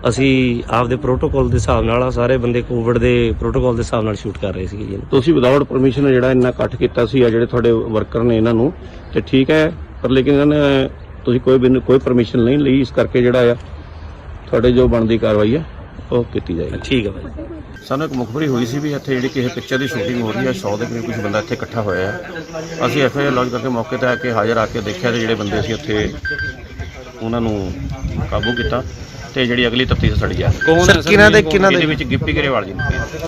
[SPEAKER 3] ਅਸੀਂ ਆਪਦੇ ਪ੍ਰੋਟੋਕਾਲ ਦੇ ਹਿਸਾਬ ਨਾਲ ਸਾਰੇ ਬੰਦੇ ਕੋਵਿਡ ਦੇ ਪ੍ਰੋਟੋਕਾਲ ਦੇ ਹਿਸਾਬ ਨਾਲ ਸ਼ੂਟ ਕਰ ਰਹੇ ਸੀਗੇ ਜੀ।
[SPEAKER 2] ਤੁਸੀਂ ਵਿਦਆਊਟ ਪਰਮਿਸ਼ਨ ਜਿਹੜਾ ਇੰਨਾ ਇਕੱਠ ਕੀਤਾ ਸੀ ਆ ਜਿਹੜੇ ਤੁਹਾਡੇ ਵਰਕਰ ਨੇ ਇਹਨਾਂ ਨੂੰ ਤੇ ਠੀਕ ਹੈ, ਪਰ ਲੇਕਿਨ ਇਹਨਾਂ ਨੇ ਤੁਸੀਂ ਕੋਈ ਪਰਮਿਸ਼ਨ ਨਹੀਂ ਲਈ, ਇਸ ਕਰਕੇ ਜਿਹੜਾ ਆ ਤੁਹਾਡੇ ਜੋ ਬਣਦੀ ਕਾਰਵਾਈ ਹੈ ਉਹ ਕੀਤੀ ਜਾਏਗੀ।
[SPEAKER 3] ਠੀਕ ਹੈ ਭਾਈ।
[SPEAKER 2] ਸਾਨੂੰ ਇੱਕ ਮੁਖਬਰੀ ਹੋਈ ਸੀ ਵੀ ਇੱਥੇ ਜਿਹੜੀ ਕਿਸੇ ਪਿਕਚਰ ਦੀ ਸ਼ੂਟਿੰਗ ਹੋ ਰਹੀ ਹੈ, 100 ਦੇ ਕਰੀਬ ਕੁਝ ਬੰਦਾ ਇੱਥੇ ਇਕੱਠਾ ਹੋਇਆ ਹੈ। ਅਸੀਂ ਐਫਆਈਆਰ ਲੌਜ ਕਰਕੇ ਮੌਕੇ ਤੇ ਆ ਕੇ ਹਾਜ਼ਰ ਆ ਕੇ ਦੇਖਿਆ ਤੇ ਜਿਹੜੇ ਬੰਦੇ ਸੀ ਉੱਥੇ ਉਹਨਾਂ ਨੂੰ ਕਾਬੂ ਕੀਤਾ ਤੇ ਜਿਹੜੀ ਅਗਲੀ ਤਫਤੀਸ਼ ਸਾਡੀ ਜਾ ਰਹੀ ਹੈ।
[SPEAKER 6] ਕੌਣ
[SPEAKER 1] ਸਰ ਕਿਹਨਾਂ ਦੇ
[SPEAKER 2] ਇਹਦੇ ਵਿੱਚ ਗਿੱਪੀ ਗਰੇਵਾਲ ਜੀ ਨੇ,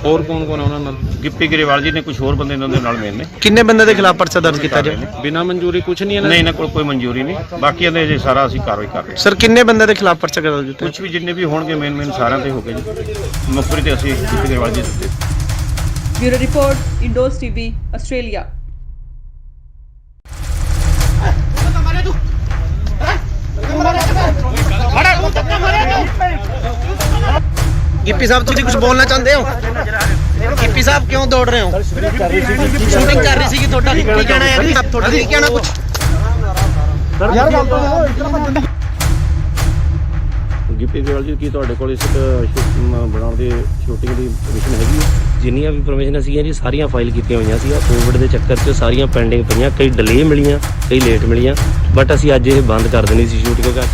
[SPEAKER 6] ਹੋਰ ਕੌਣ ਕੌਣ ਉਹਨਾਂ ਨਾਲ
[SPEAKER 2] ਗਿੱਪੀ ਗਰੇਵਾਲ ਜੀ ਨੇ, ਕੁਝ ਹੋਰ ਬੰਦੇ ਇਹਨਾਂ ਦੇ ਨਾਲ ਮੇਨ ਨੇ।
[SPEAKER 1] ਕਿੰਨੇ ਬੰਦੇ ਦੇ ਖਿਲਾਫ ਪਰਚਾ ਦਰਜ ਕੀਤਾ ਜੀ?
[SPEAKER 6] ਬਿਨਾਂ ਮਨਜ਼ੂਰੀ ਕੁਝ ਨਹੀਂ ਇਹਨਾਂ
[SPEAKER 2] ਨਹੀਂ, ਇਹਨਾਂ ਕੋਲ ਕੋਈ ਮਨਜ਼ੂਰੀ ਨਹੀਂ, ਬਾਕੀ ਇਹਦੇ ਜੇ ਸਾਰਾ ਅਸੀਂ ਕਾਰਵਾਈ ਕਰ ਰਹੇ ਹਾਂ।
[SPEAKER 1] ਸਰ ਕਿੰਨੇ ਬੰਦੇ ਦੇ ਖਿਲਾਫ ਪਰਚਾ ਦਰਜ ਕੀਤਾ?
[SPEAKER 2] ਕੁਝ ਵੀ ਜਿੰਨੇ ਵੀ ਹੋਣਗੇ ਮੇਨ ਸਾਰਿਆਂ ਤੇ ਹੋ ਗਏ ਜੀ। ਮੁਖਬਰੀ ਤੇ ਅਸੀਂ ਗਿੱਪੀ ਗਰੇਵਾਲ ਜੀ ਦਿੱਤੇ।
[SPEAKER 4] Bureau report, Indos TV, Australia.
[SPEAKER 1] Gippy sahib ਤੁਸੀਂ ਕੁਝ ਬੋਲਣਾ ਚਾਹੁੰਦੇ ਹੋ? ਗਿੱਪੀ ਸਾਹਿਬ ਕਿਉਂ ਦੌੜ ਰਹੇ ਹੋ? ਸ਼ੂਟਿੰਗ ਕਰ ਰਹੀ ਸੀ ਤੁਹਾਡਾ ਕੀ ਕਹਿਣਾ ਹੈ? ਤੁਹਾਡਾ ਕੀ ਕਹਿਣਾ ਕੁਝ?
[SPEAKER 5] ਯਾਰ ਗੱਲ ਤਾਂ ਸੁਣੋ, ਇਸ ਤਰ੍ਹਾਂ ਬੰਦੇ
[SPEAKER 2] ਗਿੱਪੀ ਗਰੇਵਾਲ ਜੀ ਕੀ ਤੁਹਾਡੇ ਕੋਲ ਇਸ ਬਣਾਉਣ ਦੀ ਸ਼ੂਟਿੰਗ ਦੀ ਪਰਮਿਸ਼ਨ ਹੈਗੀ ਹੈ?
[SPEAKER 3] ਜਿੰਨੀਆਂ ਵੀ ਪਰਮਿਸ਼ਨ ਸੀਗੀਆਂ ਜੀ ਸਾਰੀਆਂ ਫਾਈਲ ਕੀਤੀਆਂ ਹੋਈਆਂ ਸੀ। ਕੋਵਿਡ ਦੇ ਚੱਕਰ 'ਚ ਸਾਰੀਆਂ ਪੈਂਡਿੰਗ ਪਈਆਂ, ਕਈ ਡਿਲੇ ਮਿਲੀਆਂ, ਕਈ ਲੇਟ ਮਿਲੀਆਂ, ਬਟ ਅਸੀਂ ਅੱਜ ਇਹ ਬੰਦ ਕਰ ਦੇਣੀ ਸੀ ਸ਼ੂਟ ਕਿਉਂਕਿ ਅੱਜ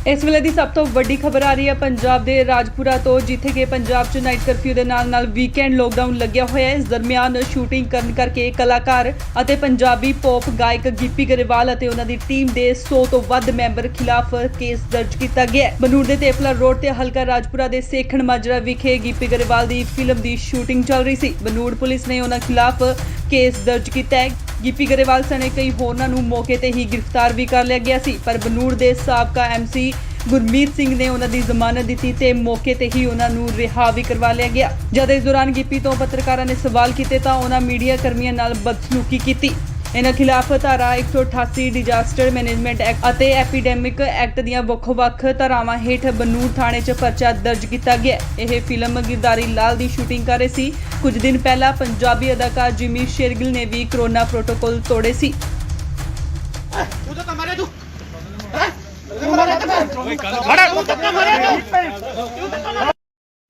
[SPEAKER 4] ਇਸ ਵੇਲੇ ਦੀ ਸਭ ਤੋਂ ਵੱਡੀ ਖਬਰ ਆ ਰਹੀ ਹੈ ਪੰਜਾਬ ਦੇ ਰਾਜਪੁਰਾ ਤੋਂ, ਜਿੱਥੇ ਕਿ ਪੰਜਾਬ 'ਚ ਨਾਈਟ ਕਰਫਿਊ ਦੇ ਨਾਲ ਵੀਕਐਂਡ ਲੋਕਡਾਊਨ ਲੱਗਿਆ ਹੋਇਆ ਹੈ। ਇਸ ਦਰਮਿਆਨ ਸ਼ੂਟਿੰਗ ਕਰਨ ਕਰਕੇ ਕਲਾਕਾਰ ਅਤੇ ਪੰਜਾਬੀ ਪੌਪ ਗਾਇਕ ਗਿੱਪੀ ਗਰੇਵਾਲ ਅਤੇ ਉਹਨਾਂ ਦੀ ਟੀਮ ਦੇ 100 ਤੋਂ ਵੱਧ ਮੈਂਬਰ ਖਿਲਾਫ ਕੇਸ ਦਰਜ ਕੀਤਾ ਗਿਆ ਹੈ। ਬਨੂੜ ਦੇ ਤੇਫਲਾ ਰੋਡ ਤੇ ਹਲਕਾ ਰਾਜਪੁਰਾ ਦੇ ਸੇਖਣ ਮਾਜਰਾ ਵਿਖੇ ਗਿੱਪੀ ਗਰੇਵਾਲ ਦੀ ਫਿਲਮ ਦੀ ਸ਼ੂਟਿੰਗ ਚੱਲ ਰਹੀ ਸੀ। ਬਨੂੜ ਪੁਲਿਸ ਨੇ ਉਹਨਾਂ ਖਿਲਾਫ ਕੇਸ ਦਰਜ ਕੀਤਾ ਹੈ। ਗਿੱਪੀ ਗਰੇਵਾਲ ਸਣੇ ਕਈ ਹੋਰਨਾਂ ਨੂੰ ਮੌਕੇ ਤੇ ਹੀ ਗ੍ਰਿਫਤਾਰ ਵੀ ਕਰ ਲਿਆ ਗਿਆ ਸੀ, ਪਰ ਬਨੂੜ ਦੇ ਸਾਬਕਾ ਐਮਸੀ ਗੁਰਮੀਤ ਸਿੰਘ ਨੇ ਉਹਨਾਂ ਦੀ ਜ਼ਮਾਨਤ ਦਿੱਤੀ ਤੇ ਮੌਕੇ ਤੇ ਹੀ ਉਹਨਾਂ ਨੂੰ ਰਿਹਾ ਵੀ ਕਰਵਾ ਲਿਆ ਗਿਆ। ਜਦ ਇਸ ਦੌਰਾਨ ਗਿੱਪੀ ਤੋਂ ਪੱਤਰਕਾਰਾਂ ਨੇ ਸਵਾਲ ਕੀਤੇ ਤਾਂ ਉਹਨਾਂ ਮੀਡੀਆ ਕਰਮੀਆਂ ਨਾਲ ਬਦਸਲੂਕੀ ਕੀਤੀ। ਇਹਨਾਂ ਖਿਲਾਫ ਧਾਰਾ 188 ਡਿਜ਼ਾਸਟਰ ਮੈਨੇਜਮੈਂਟ ਐਕਟ ਅਤੇ ਐਪੀਡੈਮਿਕ ਐਕਟ ਦੀਆਂ ਵੱਖ-ਵੱਖ ਧਾਰਾਵਾਂ ਹੇਠ ਬਨੂੜ ਥਾਣੇ 'ਚ ਪਰਚਾ ਦਰਜ ਕੀਤਾ ਗਿਆ। ਇਹ ਫਿਲਮ ਗਿਰਦਾਰੀ ਲਾਲ ਦੀ ਸ਼ੂਟਿੰਗ ਕਰ ਰਹੇ ਸੀ। ਕੁਝ ਦਿਨ ਪਹਿਲਾਂ ਪੰਜਾਬੀ ਅਦਾਕਾਰ ਜਿਮੀ ਸ਼ੇਰਗਿਲ ਨੇ ਵੀ ਕੋਰੋਨਾ ਪ੍ਰੋਟੋਕਾਲ ਤੋੜੇ ਸੀ।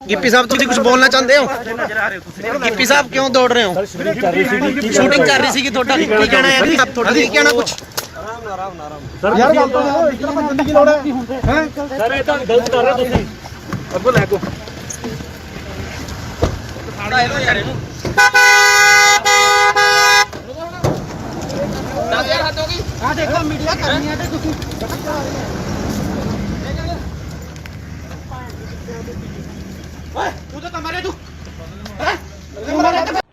[SPEAKER 1] गिप्पी साहब तुम कुछ बोलना चाहते हो? गिप्पी साहब क्यों दौड़ रहे हो? शूटिंग कर रही थी थोड़ा की कहना है आप थोड़ा की कहना कुछ
[SPEAKER 5] सर यार गल तो इतना बंदे की लोड़ है हैं सर ये तो गलत कर रहे हो तुसी अगो ले को साड़ा है यार इनु ना यार हाथ होगी हां देखो मीडिया करनी है ते तुसी ओए तू तो कमरे तू हैं कमरे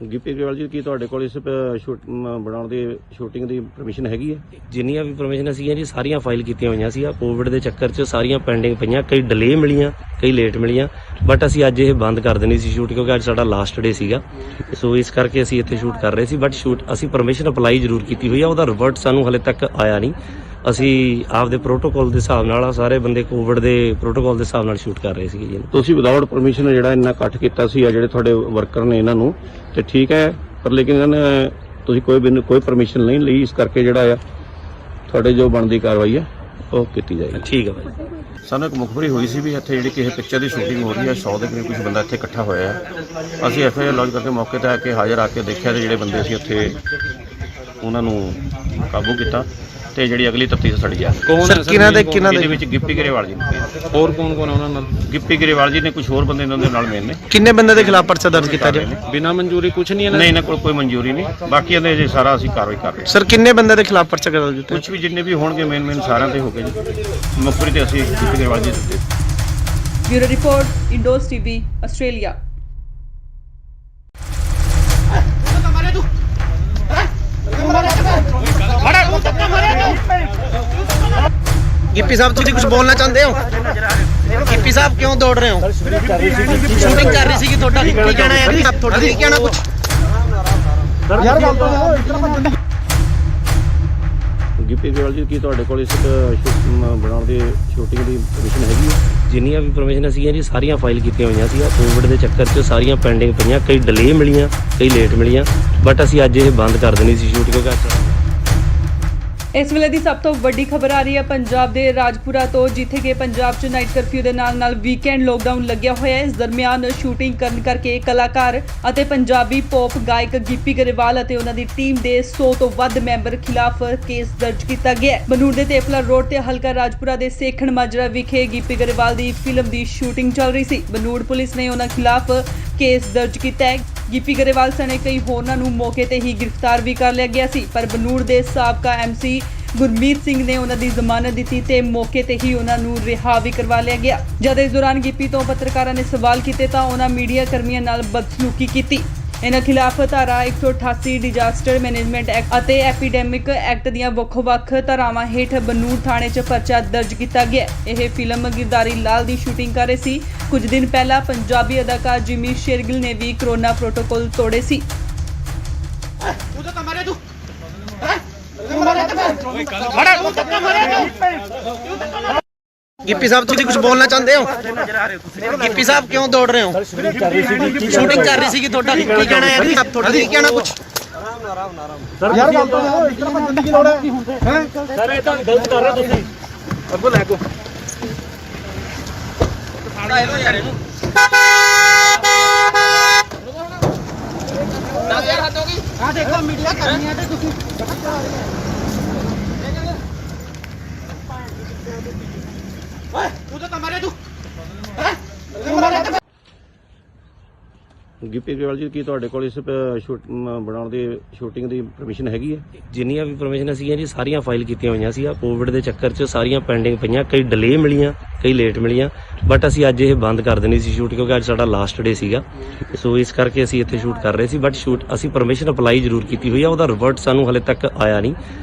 [SPEAKER 2] ਗਿੱਪੀ ਗਰੇਵਾਲ ਜੀ, ਕੀ ਤੁਹਾਡੇ ਕੋਲ ਇਸ ਬਣਾਉਣ ਦੀ ਸ਼ੂਟਿੰਗ ਦੀ ਪਰਮਿਸ਼ਨ ਹੈਗੀ ਹੈ?
[SPEAKER 3] ਜਿੰਨੀਆਂ ਵੀ ਪਰਮਿਸ਼ਨ ਸੀਗੀਆਂ ਜੀ ਸਾਰੀਆਂ ਫਾਈਲ ਕੀਤੀਆਂ ਹੋਈਆਂ ਸੀ। ਆ ਕੋਵਿਡ ਦੇ ਚੱਕਰ 'ਚ ਸਾਰੀਆਂ ਪੈਂਡਿੰਗ ਪਈਆਂ, ਕਈ ਡਿਲੇ ਮਿਲੀਆਂ, ਕਈ ਲੇਟ ਮਿਲੀਆਂ, ਬਟ ਅਸੀਂ ਅੱਜ ਇਹ ਬੰਦ ਕਰ ਦੇਣੀ ਸੀ ਸ਼ੂਟ, ਕਿਉਂਕਿ ਅੱਜ ਸਾਡਾ ਲਾਸਟ ਡੇ ਸੀਗਾ। ਸੋ ਇਸ ਕਰਕੇ ਅਸੀਂ ਇੱਥੇ ਸ਼ੂਟ ਕਰ ਰਹੇ ਸੀ, ਬਟ ਅਸੀਂ ਪਰਮਿਸ਼ਨ ਅਪਲਾਈ ਜ਼ਰੂਰ ਕੀਤੀ ਹੋਈ ਆ, ਉਹਦਾ ਰਿਵਰਟ ਸਾਨੂੰ ਹਲੇ ਤੱਕ ਆਇਆ ਨਹੀਂ। ਅਸੀਂ ਆਪਦੇ ਪ੍ਰੋਟੋਕਾਲ ਦੇ ਹਿਸਾਬ ਨਾਲ ਸਾਰੇ ਬੰਦੇ ਕੋਵਿਡ ਦੇ ਪ੍ਰੋਟੋਕਾਲ ਦੇ ਹਿਸਾਬ ਨਾਲ ਸ਼ੂਟ ਕਰ ਰਹੇ ਸੀਗੇ ਜੀ।
[SPEAKER 2] ਤੁਸੀਂ ਵਿਦਆਊਟ ਪਰਮਿਸ਼ਨ ਜਿਹੜਾ ਇੰਨਾ ਇਕੱਠ ਕੀਤਾ ਸੀ, ਆ ਜਿਹੜੇ ਤੁਹਾਡੇ ਵਰਕਰ ਨੇ ਇਹਨਾਂ ਨੂੰ, ਤੇ ਠੀਕ ਹੈ, ਪਰ ਲੇਕਿਨ ਇਹਨਾਂ ਨੇ ਤੁਸੀਂ ਕੋਈ ਪਰਮਿਸ਼ਨ ਨਹੀਂ ਲਈ, ਇਸ ਕਰਕੇ ਜਿਹੜਾ ਆ ਤੁਹਾਡੇ ਜੋ ਬਣਦੀ ਕਾਰਵਾਈ ਹੈ ਉਹ ਕੀਤੀ ਜਾਏਗੀ।
[SPEAKER 3] ਠੀਕ ਹੈ ਭਾਈ।
[SPEAKER 2] ਸਾਨੂੰ ਇੱਕ ਮੁਖਬਰੀ ਹੋਈ ਸੀ ਵੀ ਇੱਥੇ ਜਿਹੜੀ ਕਿਸੇ ਪਿਕਚਰ ਦੀ ਸ਼ੂਟਿੰਗ ਹੋ ਰਹੀ ਹੈ, 100 ਦੇ ਕਰੀਬ ਕੁਝ ਬੰਦਾ ਇੱਥੇ ਇਕੱਠਾ ਹੋਇਆ ਹੈ। ਅਸੀਂ ਐਫਆਈਆਰ ਲੌਂਚ ਕਰਕੇ ਮੌਕੇ ਤੇ ਆ ਕੇ ਹਾਜ਼ਰ ਆ ਕੇ ਦੇਖਿਆ ਤੇ ਜਿਹੜੇ ਬੰਦੇ ਸੀ ਉੱਥੇ ਉਹਨਾਂ ਨੂੰ ਕਾਬੂ ਕੀਤਾ ਤੇ ਜਿਹੜੀ ਅਗਲੀ ਤਫਤੀਸ਼ ਸਾਡੀ ਜਾ
[SPEAKER 6] ਕੌਣ ਹੈ ਸਰ?
[SPEAKER 2] ਇਹਦੇ ਵਿੱਚ ਗਿੱਪੀ ਗਰੇਵਾਲ ਜੀ ਨੇ,
[SPEAKER 6] ਹੋਰ ਕੌਣ ਕੌਣ ਹੈ ਉਹਨਾਂ ਨਾਲ?
[SPEAKER 2] ਗਿੱਪੀ ਗਰੇਵਾਲ ਜੀ ਨੇ, ਕੁਝ ਹੋਰ ਬੰਦੇ ਇਹਨਾਂ ਦੇ ਨਾਲ ਮੇਨ ਨੇ।
[SPEAKER 1] किन्ने बंदे के खिलाफ पर्चा दर्ज किया जाए?
[SPEAKER 6] ਬਿਨਾਂ ਮਨਜ਼ੂਰੀ ਕੁਝ ਨਹੀਂ ਹੈ
[SPEAKER 2] ਨਹੀਂ, ਇਹਨਾਂ ਕੋਲ ਕੋਈ ਮਨਜ਼ੂਰੀ ਨਹੀਂ, ਬਾਕੀ ਇਹਦੇ ਜੇ ਸਾਰਾ ਅਸੀਂ ਕਾਰਵਾਈ ਕਰ ਰਹੇ ਹਾਂ।
[SPEAKER 1] सर किन्ने बंदे के खिलाफ पर्चा दर्ज किया?
[SPEAKER 2] ਕੁਝ ਵੀ ਜਿੰਨੇ ਵੀ ਹੋਣਗੇ ਮੇਨ ਸਾਰਿਆਂ ਤੇ ਹੋ ਗਏ ਜੀ। ਮੁਖਬਰੀ ਤੇ ਅਸੀਂ ਗਿੱਪੀ ਗਰੇਵਾਲ ਜੀ ਦਿੱਤੇ।
[SPEAKER 4] Bureau report, Indos TV, Australia.
[SPEAKER 1] Gippy sahab तुम कुछ बोलना चाहते हो? गिप्पी साहब क्यों दौड़ रहे हो? शूटिंग कर रही थी थोड़ा की कहना है आप थोड़ा की कहना कुछ
[SPEAKER 5] सर यार गल तो इतना बंदे
[SPEAKER 2] ਗਿੱਪੀ ਗਰੇਵਾਲ ਜੀ, ਕੀ ਤੁਹਾਡੇ ਕੋਲ ਇਸ ਬਣਾਉਣ ਦੀ ਸ਼ੂਟਿੰਗ ਦੀ ਪਰਮਿਸ਼ਨ ਹੈਗੀ ਹੈ?
[SPEAKER 3] ਜਿੰਨੀਆਂ ਵੀ ਪਰਮਿਸ਼ਨ ਸੀਗੀਆਂ ਜੀ ਸਾਰੀਆਂ ਫਾਈਲ ਕੀਤੀਆਂ ਹੋਈਆਂ ਸੀ। ਕੋਵਿਡ ਦੇ ਚੱਕਰ 'ਚ ਸਾਰੀਆਂ ਪੈਂਡਿੰਗ ਪਈਆਂ, ਕਈ ਡਿਲੇ ਮਿਲੀਆਂ, ਕਈ ਲੇਟ ਮਿਲੀਆਂ, ਬਟ ਅਸੀਂ ਅੱਜ ਇਹ ਬੰਦ ਕਰ ਦੇਣੀ ਸੀ ਸ਼ੂਟ, ਕਿਉਂਕਿ
[SPEAKER 4] ਇਸ ਵੇਲੇ ਦੀ ਸਭ ਤੋਂ ਵੱਡੀ ਖਬਰ ਆ ਰਹੀ ਹੈ ਪੰਜਾਬ ਦੇ ਰਾਜਪੁਰਾ ਤੋਂ, ਜਿੱਥੇ ਕਿ ਪੰਜਾਬ 'ਚ ਨਾਈਟ ਕਰਫਿਊ ਦੇ ਨਾਲ ਵੀਕਐਂਡ ਲੋਕਡਾਊਨ ਲੱਗਿਆ ਹੋਇਆ ਹੈ। ਇਸ ਦਰਮਿਆਨ ਸ਼ੂਟਿੰਗ ਕਰਨ ਕਰਕੇ ਕਲਾਕਾਰ ਅਤੇ ਪੰਜਾਬੀ ਪੌਪ ਗਾਇਕ ਗਿੱਪੀ ਗਰੇਵਾਲ ਅਤੇ ਉਹਨਾਂ ਦੀ ਟੀਮ ਦੇ 100 ਤੋਂ ਵੱਧ ਮੈਂਬਰ ਖਿਲਾਫ ਕੇਸ ਦਰਜ ਕੀਤਾ ਗਿਆ ਹੈ। ਬਨੂੜ ਦੇ ਤੇਫਲਾ ਰੋਡ ਤੇ ਹਲਕਾ ਰਾਜਪੁਰਾ ਦੇ ਸੇਖਣ ਮਾਜਰਾ ਵਿਖੇ ਗਿੱਪੀ ਗਰੇਵਾਲ ਦੀ ਫਿਲਮ ਦੀ ਸ਼ੂਟਿੰਗ ਚੱਲ ਰਹੀ ਸੀ। ਬਨੂੜ ਪੁਲਿਸ ਨੇ ਉਹਨਾਂ ਖਿਲਾਫ ਕੇਸ ਦਰਜ ਕੀਤਾ ਹੈ। ਗਿੱਪੀ ਗਰੇਵਾਲ ਸਣੇ ਕਈ ਹੋਰਨਾਂ ਨੂੰ ਮੌਕੇ ਤੇ ਹੀ ਗ੍ਰਿਫਤਾਰ ਵੀ ਕਰ ਲਿਆ ਗਿਆ ਸੀ, ਪਰ ਬਨੂੜ ਦੇ ਸਾਬਕਾ ਐਮਸੀ ਗੁਰਮੀਤ ਸਿੰਘ ਨੇ ਉਹਨਾਂ ਦੀ ਜ਼ਮਾਨਤ ਦਿੱਤੀ ਤੇ ਮੌਕੇ ਤੇ ਹੀ ਉਹਨਾਂ ਨੂੰ ਰਿਹਾ ਵੀ ਕਰਵਾ ਲਿਆ ਗਿਆ। ਜਦ ਇਸ ਦੌਰਾਨ ਗਿੱਪੀ ਤੋਂ ਪੱਤਰਕਾਰਾਂ ਨੇ ਸਵਾਲ ਕੀਤੇ ਤਾਂ ਉਹਨਾਂ ਮੀਡੀਆ ਕਰਮੀਆਂ ਨਾਲ ਬਦਸਲੂਕੀ ਕੀਤੀ। ਇਹਨਾਂ ਖਿਲਾਫ ਧਾਰਾ 188 ਡਿਜ਼ਾਸਟਰ ਮੈਨੇਜਮੈਂਟ ਐਕਟ ਅਤੇ ਐਪੀਡੈਮਿਕ ਐਕਟ ਦੀਆਂ ਵੱਖ-ਵੱਖ ਧਾਰਾਵਾਂ ਹੇਠ ਬਨੂੜ ਥਾਣੇ 'ਚ ਪਰਚਾ ਦਰਜ ਕੀਤਾ ਗਿਆ। ਇਹ ਫਿਲਮ ਗਿਰਦਾਰੀ ਲਾਲ ਦੀ ਸ਼ੂਟਿੰਗ ਕਰ ਰਹੇ ਸੀ। ਕੁਝ ਦਿਨ ਪਹਿਲਾਂ ਪੰਜਾਬੀ ਅਦਾਕਾਰ ਜਿਮੀ ਸ਼ੇਰਗਿਲ ਨੇ ਵੀ ਕੋਰੋਨਾ ਪ੍ਰੋਟੋਕਾਲ ਤੋੜੇ ਸੀ।
[SPEAKER 5] तू तो कमरे तू हैं
[SPEAKER 1] गिप्पी साहब तुम कुछ बोलना चाहते हो? गिप्पी साहब क्यों दौड़ रहे हो? शूटिंग कर रही थी थोड़ा की कहना है आप थोड़ा की कहना कुछ
[SPEAKER 5] सर यार गल तो इतना बंदे की लोड़ है हैं सर ये तो गलत कर रहे हो तुसी अगो ले को साड़ा है यार इनु ना यार हाथ होगी हां देखो मीडिया करनी है ते तुसी
[SPEAKER 2] ਗਿੱਪੀ ਗਰੇਵਾਲ ਜੀ ਕੀ ਤੁਹਾਡੇ ਕੋਲ ਇਸ ਬਣਾਉਣ ਦੀ ਸ਼ੂਟਿੰਗ ਦੀ ਪਰਮਿਸ਼ਨ ਹੈਗੀ ਹੈ?
[SPEAKER 3] ਜਿੰਨੀਆਂ ਵੀ ਪਰਮਿਸ਼ਨ ਸੀਗੀਆਂ ਜੀ ਸਾਰੀਆਂ ਫਾਈਲ ਕੀਤੀਆਂ ਹੋਈਆਂ ਸੀ। ਕੋਵਿਡ ਦੇ ਚੱਕਰ 'ਚ ਸਾਰੀਆਂ ਪੈਂਡਿੰਗ ਪਈਆਂ, ਕਈ ਡਿਲੇ ਮਿਲੀਆਂ, ਕਈ ਲੇਟ ਮਿਲੀਆਂ, ਬਟ ਅਸੀਂ ਅੱਜ ਇਹ ਬੰਦ ਕਰ ਦੇਣੀ ਸੀ ਸ਼ੂਟ ਕਿਉਂਕਿ ਅੱਜ ਸਾਡਾ ਲਾਸਟ ਡੇ ਸੀਗਾ। ਸੋ ਇਸ ਕਰਕੇ ਅਸੀਂ ਇੱਥੇ ਸ਼ੂਟ ਕਰ ਰਹੇ ਸੀ, ਬਟ ਅਸੀਂ ਪਰਮਿਸ਼ਨ ਅਪਲਾਈ ਜ਼ਰੂਰ ਕੀਤੀ ਹੋਈ ਆ, ਉਹਦਾ ਰਿਵਰਟ ਸਾਨੂੰ ਹਲੇ ਤੱਕ ਆਇਆ ਨਹੀਂ।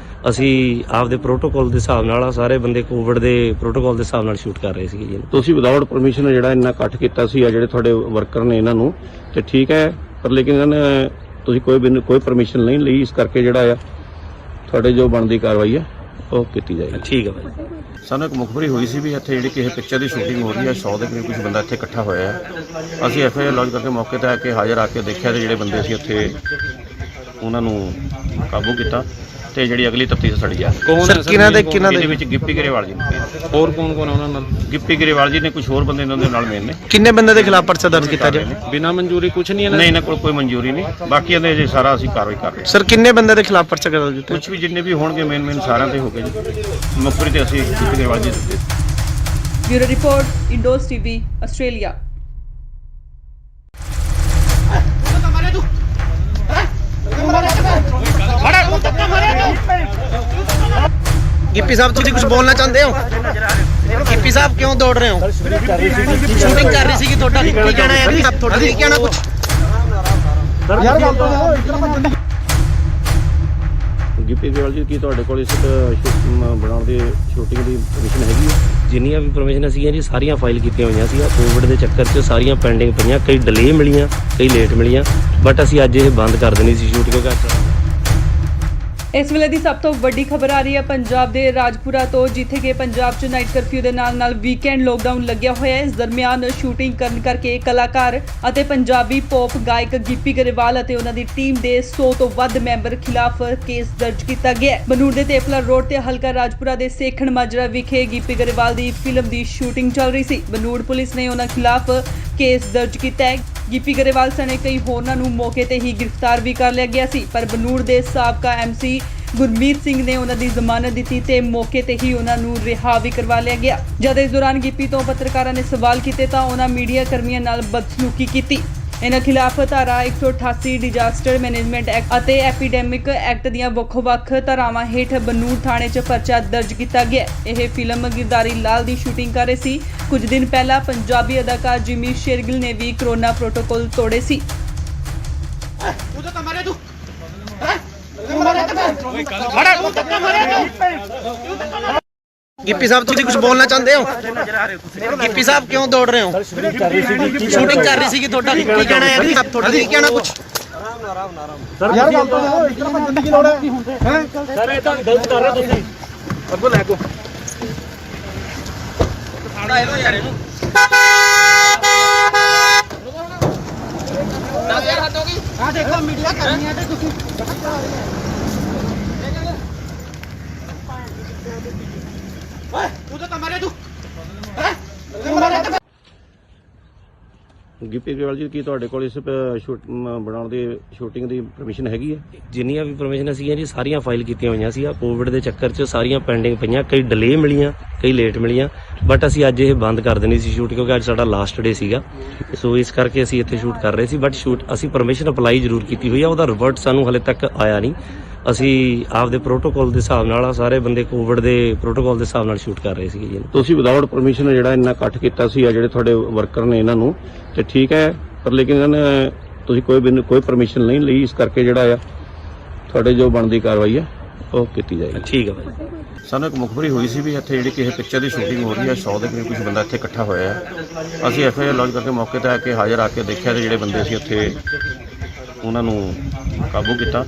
[SPEAKER 3] ਅਸੀਂ ਆਪਦੇ ਪ੍ਰੋਟੋਕਾਲ ਦੇ ਹਿਸਾਬ ਨਾਲ ਸਾਰੇ ਬੰਦੇ ਕੋਵਿਡ ਦੇ ਪ੍ਰੋਟੋਕਾਲ ਦੇ ਹਿਸਾਬ ਨਾਲ ਸ਼ੂਟ ਕਰ ਰਹੇ ਸੀਗੇ ਜੀ।
[SPEAKER 2] ਤੁਸੀਂ ਵਿਦਆਊਟ ਪਰਮਿਸ਼ਨ ਜਿਹੜਾ ਇੰਨਾ ਕੱਟ ਕੀਤਾ ਸੀ ਆ ਜਿਹੜੇ ਤੁਹਾਡੇ ਵਰਕਰ ਨੇ ਇਹਨਾਂ ਨੂੰ, ਤੇ ਠੀਕ ਹੈ, ਪਰ ਲੇਕਿਨ ਇਹਨਾਂ ਨੇ ਤੁਸੀਂ ਕੋਈ ਪਰਮਿਸ਼ਨ ਨਹੀਂ ਲਈ, ਇਸ ਕਰਕੇ ਜਿਹੜਾ ਆ ਤੁਹਾਡੇ ਜੋ ਬਣਦੀ ਕਾਰਵਾਈ ਹੈ ਉਹ ਕੀਤੀ ਜਾਏਗੀ।
[SPEAKER 3] ਠੀਕ ਹੈ ਭਾਈ।
[SPEAKER 2] ਸਾਨੂੰ ਇੱਕ ਮੁਖਬਰੀ ਹੋਈ ਸੀ ਵੀ ਇੱਥੇ ਜਿਹੜੀ ਕਿਸੇ ਪਿਕਚਰ ਦੀ ਸ਼ੂਟਿੰਗ ਹੋ ਰਹੀ ਹੈ, 100 ਦੇ ਕਰੀਬ ਕੁਝ ਬੰਦਾ ਇੱਥੇ ਇਕੱਠਾ ਹੋਇਆ ਹੈ। ਅਸੀਂ ਐਫਆਈਆਰ ਲੌਂਚ ਕਰਕੇ ਮੌਕੇ ਤੇ ਆ ਕੇ ਹਾਜ਼ਰ ਆ ਕੇ ਦੇਖਿਆ ਤੇ ਜਿਹੜੇ ਬੰਦੇ ਸੀ ਉੱਥੇ ਉਹਨਾਂ ਨੂੰ ਕਾਬੂ ਕੀਤਾ ਤੇ ਜਿਹੜੀ ਅਗਲੀ ਤਫਤੀਸ਼ ਸੜੀ ਆ।
[SPEAKER 6] ਕੌਣ ਹੈ ਸਰ?
[SPEAKER 2] ਇਹਦੇ ਵਿੱਚ ਗਿੱਪੀ ਗਰੇਵਾਲ ਜੀ ਨੇ,
[SPEAKER 6] ਹੋਰ ਕੌਣ ਕੌਣ ਹੈ ਉਹਨਾਂ ਨਾਲ?
[SPEAKER 2] ਗਿੱਪੀ ਗਰੇਵਾਲ ਜੀ ਨੇ, ਕੁਝ ਹੋਰ ਬੰਦੇ ਇਹਨਾਂ ਦੇ ਨਾਲ ਮੇਨ ਨੇ।
[SPEAKER 1] ਕਿੰਨੇ ਬੰਦੇ ਦੇ ਖਿਲਾਫ ਪਰਚਾ ਦਰਜ ਕੀਤਾ ਜੀ?
[SPEAKER 6] ਬਿਨਾਂ ਮਨਜ਼ੂਰੀ ਕੁਝ ਨਹੀਂ ਹੈ
[SPEAKER 2] ਨਹੀਂ, ਇਹਨਾਂ ਕੋਲ ਕੋਈ ਮਨਜ਼ੂਰੀ ਨਹੀਂ, ਬਾਕੀ ਇਹਦੇ ਜੇ ਸਾਰਾ ਅਸੀਂ ਕਾਰਵਾਈ ਕਰ ਰਹੇ ਹਾਂ।
[SPEAKER 1] ਸਰ ਕਿੰਨੇ ਬੰਦੇ ਦੇ ਖਿਲਾਫ ਪਰਚਾ ਦਰਜ ਕੀਤਾ?
[SPEAKER 2] ਕੁਝ ਵੀ ਜਿੰਨੇ ਵੀ ਹੋਣਗੇ ਮੇਨ ਸਾਰਿਆਂ ਤੇ ਹੋ ਗਏ ਜੀ। ਮੁਖਬਰੀ ਤੇ ਅਸੀਂ ਗਿੱਪੀ ਗਰੇਵਾਲ ਜੀ ਦਿੱਤੇ।
[SPEAKER 4] Bureau report, Indos TV, Australia.
[SPEAKER 1] Gippy sahib ਤੁਸੀਂ ਕੁਝ ਬੋਲਣਾ ਚਾਹੁੰਦੇ ਹੋ? ਗਿੱਪੀ ਸਾਹਿਬ ਕਿਉਂ ਦੌੜ ਰਹੇ ਹੋ? ਸ਼ੂਟਿੰਗ ਕਰ ਰਹੀ ਸੀਗੀ, ਤੁਹਾਡਾ ਕੀ ਕਹਿਣਾ ਹੈ? ਤੁਹਾਡਾ ਕੀ ਕਹਿਣਾ ਕੁਝ?
[SPEAKER 2] ਗਿੱਪੀ ਗਰੇਵਾਲ ਜੀ ਕੀ ਤੁਹਾਡੇ ਕੋਲ ਇਸ ਬਣਾਉਣ ਦੀ ਸ਼ੂਟਿੰਗ ਦੀ ਪਰਮਿਸ਼ਨ ਹੈਗੀ ਹੈ?
[SPEAKER 3] ਜਿੰਨੀਆਂ ਵੀ ਪਰਮਿਸ਼ਨ ਸੀਗੀਆਂ ਜੀ ਸਾਰੀਆਂ ਫਾਈਲ ਕੀਤੀਆਂ ਹੋਈਆਂ ਸੀ। ਕੋਵਿਡ ਦੇ ਚੱਕਰ 'ਚ ਸਾਰੀਆਂ ਪੈਂਡਿੰਗ ਪਈਆਂ, ਕਈ ਡਿਲੇ ਮਿਲੀਆਂ, ਕਈ ਲੇਟ ਮਿਲੀਆਂ, ਬਟ ਅਸੀਂ ਅੱਜ ਇਹ ਬੰਦ ਕਰ ਦੇਣੀ ਸੀ ਸ਼ੂਟ ਕਿਉਂਕਿ
[SPEAKER 4] ਇਸ ਵੇਲੇ ਦੀ ਸਭ ਤੋਂ ਵੱਡੀ ਖਬਰ ਆ ਰਹੀ ਹੈ ਪੰਜਾਬ ਦੇ ਰਾਜਪੁਰਾ ਤੋਂ, ਜਿੱਥੇ ਕਿ ਪੰਜਾਬ 'ਚ ਨਾਈਟ ਕਰਫਿਊ ਦੇ ਨਾਲ ਵੀਕਐਂਡ ਲੋਕਡਾਊਨ ਲੱਗਿਆ ਹੋਇਆ ਹੈ। ਇਸ ਦਰਮਿਆਨ ਸ਼ੂਟਿੰਗ ਕਰਨ ਕਰਕੇ ਕਲਾਕਾਰ ਅਤੇ ਪੰਜਾਬੀ ਪੌਪ ਗਾਇਕ ਗਿੱਪੀ ਗਰੇਵਾਲ ਅਤੇ ਉਹਨਾਂ ਦੀ ਟੀਮ ਦੇ 100 ਤੋਂ ਵੱਧ ਮੈਂਬਰ ਖਿਲਾਫ ਕੇਸ ਦਰਜ ਕੀਤਾ ਗਿਆ ਹੈ। ਬਨੂੜ ਦੇ ਤੇਪਲਾ ਰੋਡ ਤੇ ਹਲਕਾ ਰਾਜਪੁਰਾ ਦੇ ਸੇਖਣ ਮਾਜਰਾ ਵਿਖੇ ਗਿੱਪੀ ਗਰੇਵਾਲ ਦੀ ਫਿਲਮ ਦੀ ਸ਼ੂਟਿੰਗ ਚੱਲ ਰਹੀ ਸੀ। ਬਨੂੜ ਪੁਲਿਸ ਨੇ ਉਹਨਾਂ ਖਿਲਾਫ ਕੇਸ ਦਰਜ ਕੀਤਾ ਹੈ। ਗਿੱਪੀ ਗਰੇਵਾਲ ਸਣੇ ਕਈ ਹੋਰਨਾਂ ਨੂੰ ਮੌਕੇ ਤੇ ਹੀ ਗ੍ਰਿਫਤਾਰ ਵੀ ਕਰ ਲਿਆ ਗਿਆ ਸੀ, ਪਰ ਬਨੂੜ ਦੇ ਸਾਬਕਾ ਐਮਸੀ ਗੁਰਮੀਤ ਸਿੰਘ ਨੇ ਉਹਨਾਂ ਦੀ ਜ਼ਮਾਨਤ ਦਿੱਤੀ ਤੇ ਮੌਕੇ ਤੇ ਹੀ ਉਹਨਾਂ ਨੂੰ ਰਿਹਾ ਵੀ ਕਰਵਾ ਲਿਆ ਗਿਆ। ਜਦ ਇਸ ਦੌਰਾਨ ਗਿੱਪੀ ਤੋਂ ਪੱਤਰਕਾਰਾਂ ਨੇ ਸਵਾਲ ਕੀਤੇ ਤਾਂ ਉਹਨਾਂ ਮੀਡੀਆ ਕਰਮੀਆਂ ਨਾਲ ਬਦਸਲੂਕੀ ਕੀਤੀ। ਇਹਨਾਂ ਖਿਲਾਫ ਧਾਰਾ 188 ਡਿਜ਼ਾਸਟਰ ਮੈਨੇਜਮੈਂਟ ਐਕਟ ਅਤੇ ਐਪੀਡੈਮਿਕ ਐਕਟ ਦੀਆਂ ਵੱਖ-ਵੱਖ ਧਾਰਾਵਾਂ ਹੇਠ ਬਨੂੜ ਥਾਣੇ 'ਚ ਪਰਚਾ ਦਰਜ ਕੀਤਾ ਗਿਆ। ਇਹ ਫਿਲਮ ਗਿਰਦਾਰੀ ਲਾਲ ਦੀ ਸ਼ੂਟਿੰਗ ਕਰ ਰਹੇ ਸੀ। ਕੁਝ ਦਿਨ ਪਹਿਲਾਂ ਪੰਜਾਬੀ ਅਦਾਕਾਰ ਜਿਮੀ ਸ਼ੇਰਗਿਲ ਨੇ ਵੀ ਕੋਰੋਨਾ ਪ੍ਰੋਟੋਕਾਲ ਤੋੜੇ ਸੀ।
[SPEAKER 1] ਗਿੱਪੀ ਸਾਹਿਬ ਤੁਸੀਂ ਕੁਝ ਬੋਲਣਾ ਚਾਹੁੰਦੇ ਹੋ? ਗਿੱਪੀ ਸਾਹਿਬ ਕਿਉਂ ਦੌੜ ਰਹੇ ਹੋ? ਸ਼ੂਟਿੰਗ ਕਰ ਰਹੀ ਸੀਗੀ, ਤੁਹਾਡਾ ਕੀ ਕਹਿਣਾ ਹੈ? ਤੁਹਾਡਾ ਕੀ ਕਹਿਣਾ ਕੁਝ?
[SPEAKER 5] ਯਾਰ ਗੱਲ ਤਾਂ ਦੇਖੋ, ਇਤਨਾ ਬੰਦੇ ਦੀ ਲੋੜ ਹੈ? ਸਰ ਇਹ ਤਾਂ ਗਲਤ ਕਰ ਰਹੇ ਤੁਸੀਂ। ਅੱਗੋ ਲੈ ਕੋ ਫਾੜਾ ਇਹਨੂੰ ਯਾਰ ਇਹਨੂੰ 10000 ਹੱਦ ਹੋ ਗਈ। ਆ ਦੇਖੋ ਮੀਡੀਆ ਕਰਨੀ ਹੈ ਤੇ ਤੁਸੀਂ ਓਏ ਤੂੰ ਤਾਂ ਮਾਰੇ ਤੂੰ
[SPEAKER 2] ਗਿੱਪੀ ਗਰੇਵਾਲ ਜੀ ਕੀ ਤੁਹਾਡੇ ਕੋਲ ਇਸ ਬਣਾਉਣ ਦੀ ਸ਼ੂਟਿੰਗ ਦੀ ਪਰਮਿਸ਼ਨ ਹੈਗੀ ਹੈ?
[SPEAKER 3] ਜਿੰਨੀਆਂ ਵੀ ਪਰਮਿਸ਼ਨ ਸੀਗੀਆਂ ਜੀ ਸਾਰੀਆਂ ਫਾਈਲ ਕੀਤੀਆਂ ਹੋਈਆਂ ਸੀ। ਕੋਵਿਡ ਦੇ ਚੱਕਰ 'ਚ ਸਾਰੀਆਂ ਪੈਂਡਿੰਗ ਪਈਆਂ, ਕਈ ਡਿਲੇ ਮਿਲੀਆਂ, ਕਈ ਲੇਟ ਮਿਲੀਆਂ, ਬਟ ਅਸੀਂ ਅੱਜ ਇਹ ਬੰਦ ਕਰ ਦੇਣੀ ਸੀ ਸ਼ੂਟ ਕਿਉਂਕਿ ਅੱਜ ਸਾਡਾ ਲਾਸਟ ਡੇ ਸੀਗਾ। ਸੋ ਇਸ ਕਰਕੇ ਅਸੀਂ ਇੱਥੇ ਸ਼ੂਟ ਕਰ ਰਹੇ ਸੀ, ਬਟ ਅਸੀਂ ਪਰਮਿਸ਼ਨ ਅਪਲਾਈ ਜ਼ਰੂਰ ਕੀਤੀ ਹੋਈ ਆ, ਉਹਦਾ ਰਿਵਰਟ ਸਾਨੂੰ ਹਲੇ ਤੱਕ ਆਇਆ ਨਹੀਂ। ਅਸੀਂ ਆਪਦੇ ਪ੍ਰੋਟੋਕਾਲ ਦੇ ਹਿਸਾਬ ਨਾਲ ਸਾਰੇ ਬੰਦੇ ਕੋਵਿਡ ਦੇ ਪ੍ਰੋਟੋਕਾਲ ਦੇ ਹਿਸਾਬ ਨਾਲ ਸ਼ੂਟ ਕਰ ਰਹੇ ਸੀਗੇ ਜੀ।
[SPEAKER 2] ਤੁਸੀਂ ਵਿਦਆਊਟ ਪਰਮਿਸ਼ਨ ਜਿਹੜਾ ਇੰਨਾ ਕੱਟ ਕੀਤਾ ਸੀ ਆ ਜਿਹੜੇ ਤੁਹਾਡੇ ਵਰਕਰ ਨੇ ਇਹਨਾਂ ਨੂੰ, ਤੇ ਠੀਕ ਹੈ, ਪਰ ਲੇਕਿਨ ਇਹਨਾਂ ਨੇ ਤੁਸੀਂ ਕੋਈ ਪਰਮਿਸ਼ਨ ਨਹੀਂ ਲਈ, ਇਸ ਕਰਕੇ ਜਿਹੜਾ ਆ ਤੁਹਾਡੇ ਜੋ ਬਣਦੀ ਕਾਰਵਾਈ ਹੈ ਉਹ ਕੀਤੀ ਜਾਏਗੀ।
[SPEAKER 3] ਠੀਕ ਹੈ ਭਾਈ।
[SPEAKER 2] ਸਾਨੂੰ ਇੱਕ ਮੁਖਬਰੀ ਹੋਈ ਸੀ ਵੀ ਇੱਥੇ ਜਿਹੜੀ ਕਿਸੇ ਪਿਕਚਰ ਦੀ ਸ਼ੂਟਿੰਗ ਹੋ ਰਹੀ ਹੈ, 100 ਦੇ ਕਰੀਬ ਕੁਝ ਬੰਦਾ ਇੱਥੇ ਇਕੱਠਾ ਹੋਇਆ ਹੈ। ਅਸੀਂ ਐਫਆਈਆਰ ਲੌਂਚ ਕਰਕੇ ਮੌਕੇ ਤੇ ਆ ਕੇ ਹਾਜ਼ਰ ਆ ਕੇ ਦੇਖਿਆ ਤੇ ਜਿਹੜੇ ਬੰਦੇ ਸੀ ਉੱਥੇ ਉਹਨਾਂ ਨੂੰ ਕਾਬੂ ਕੀਤਾ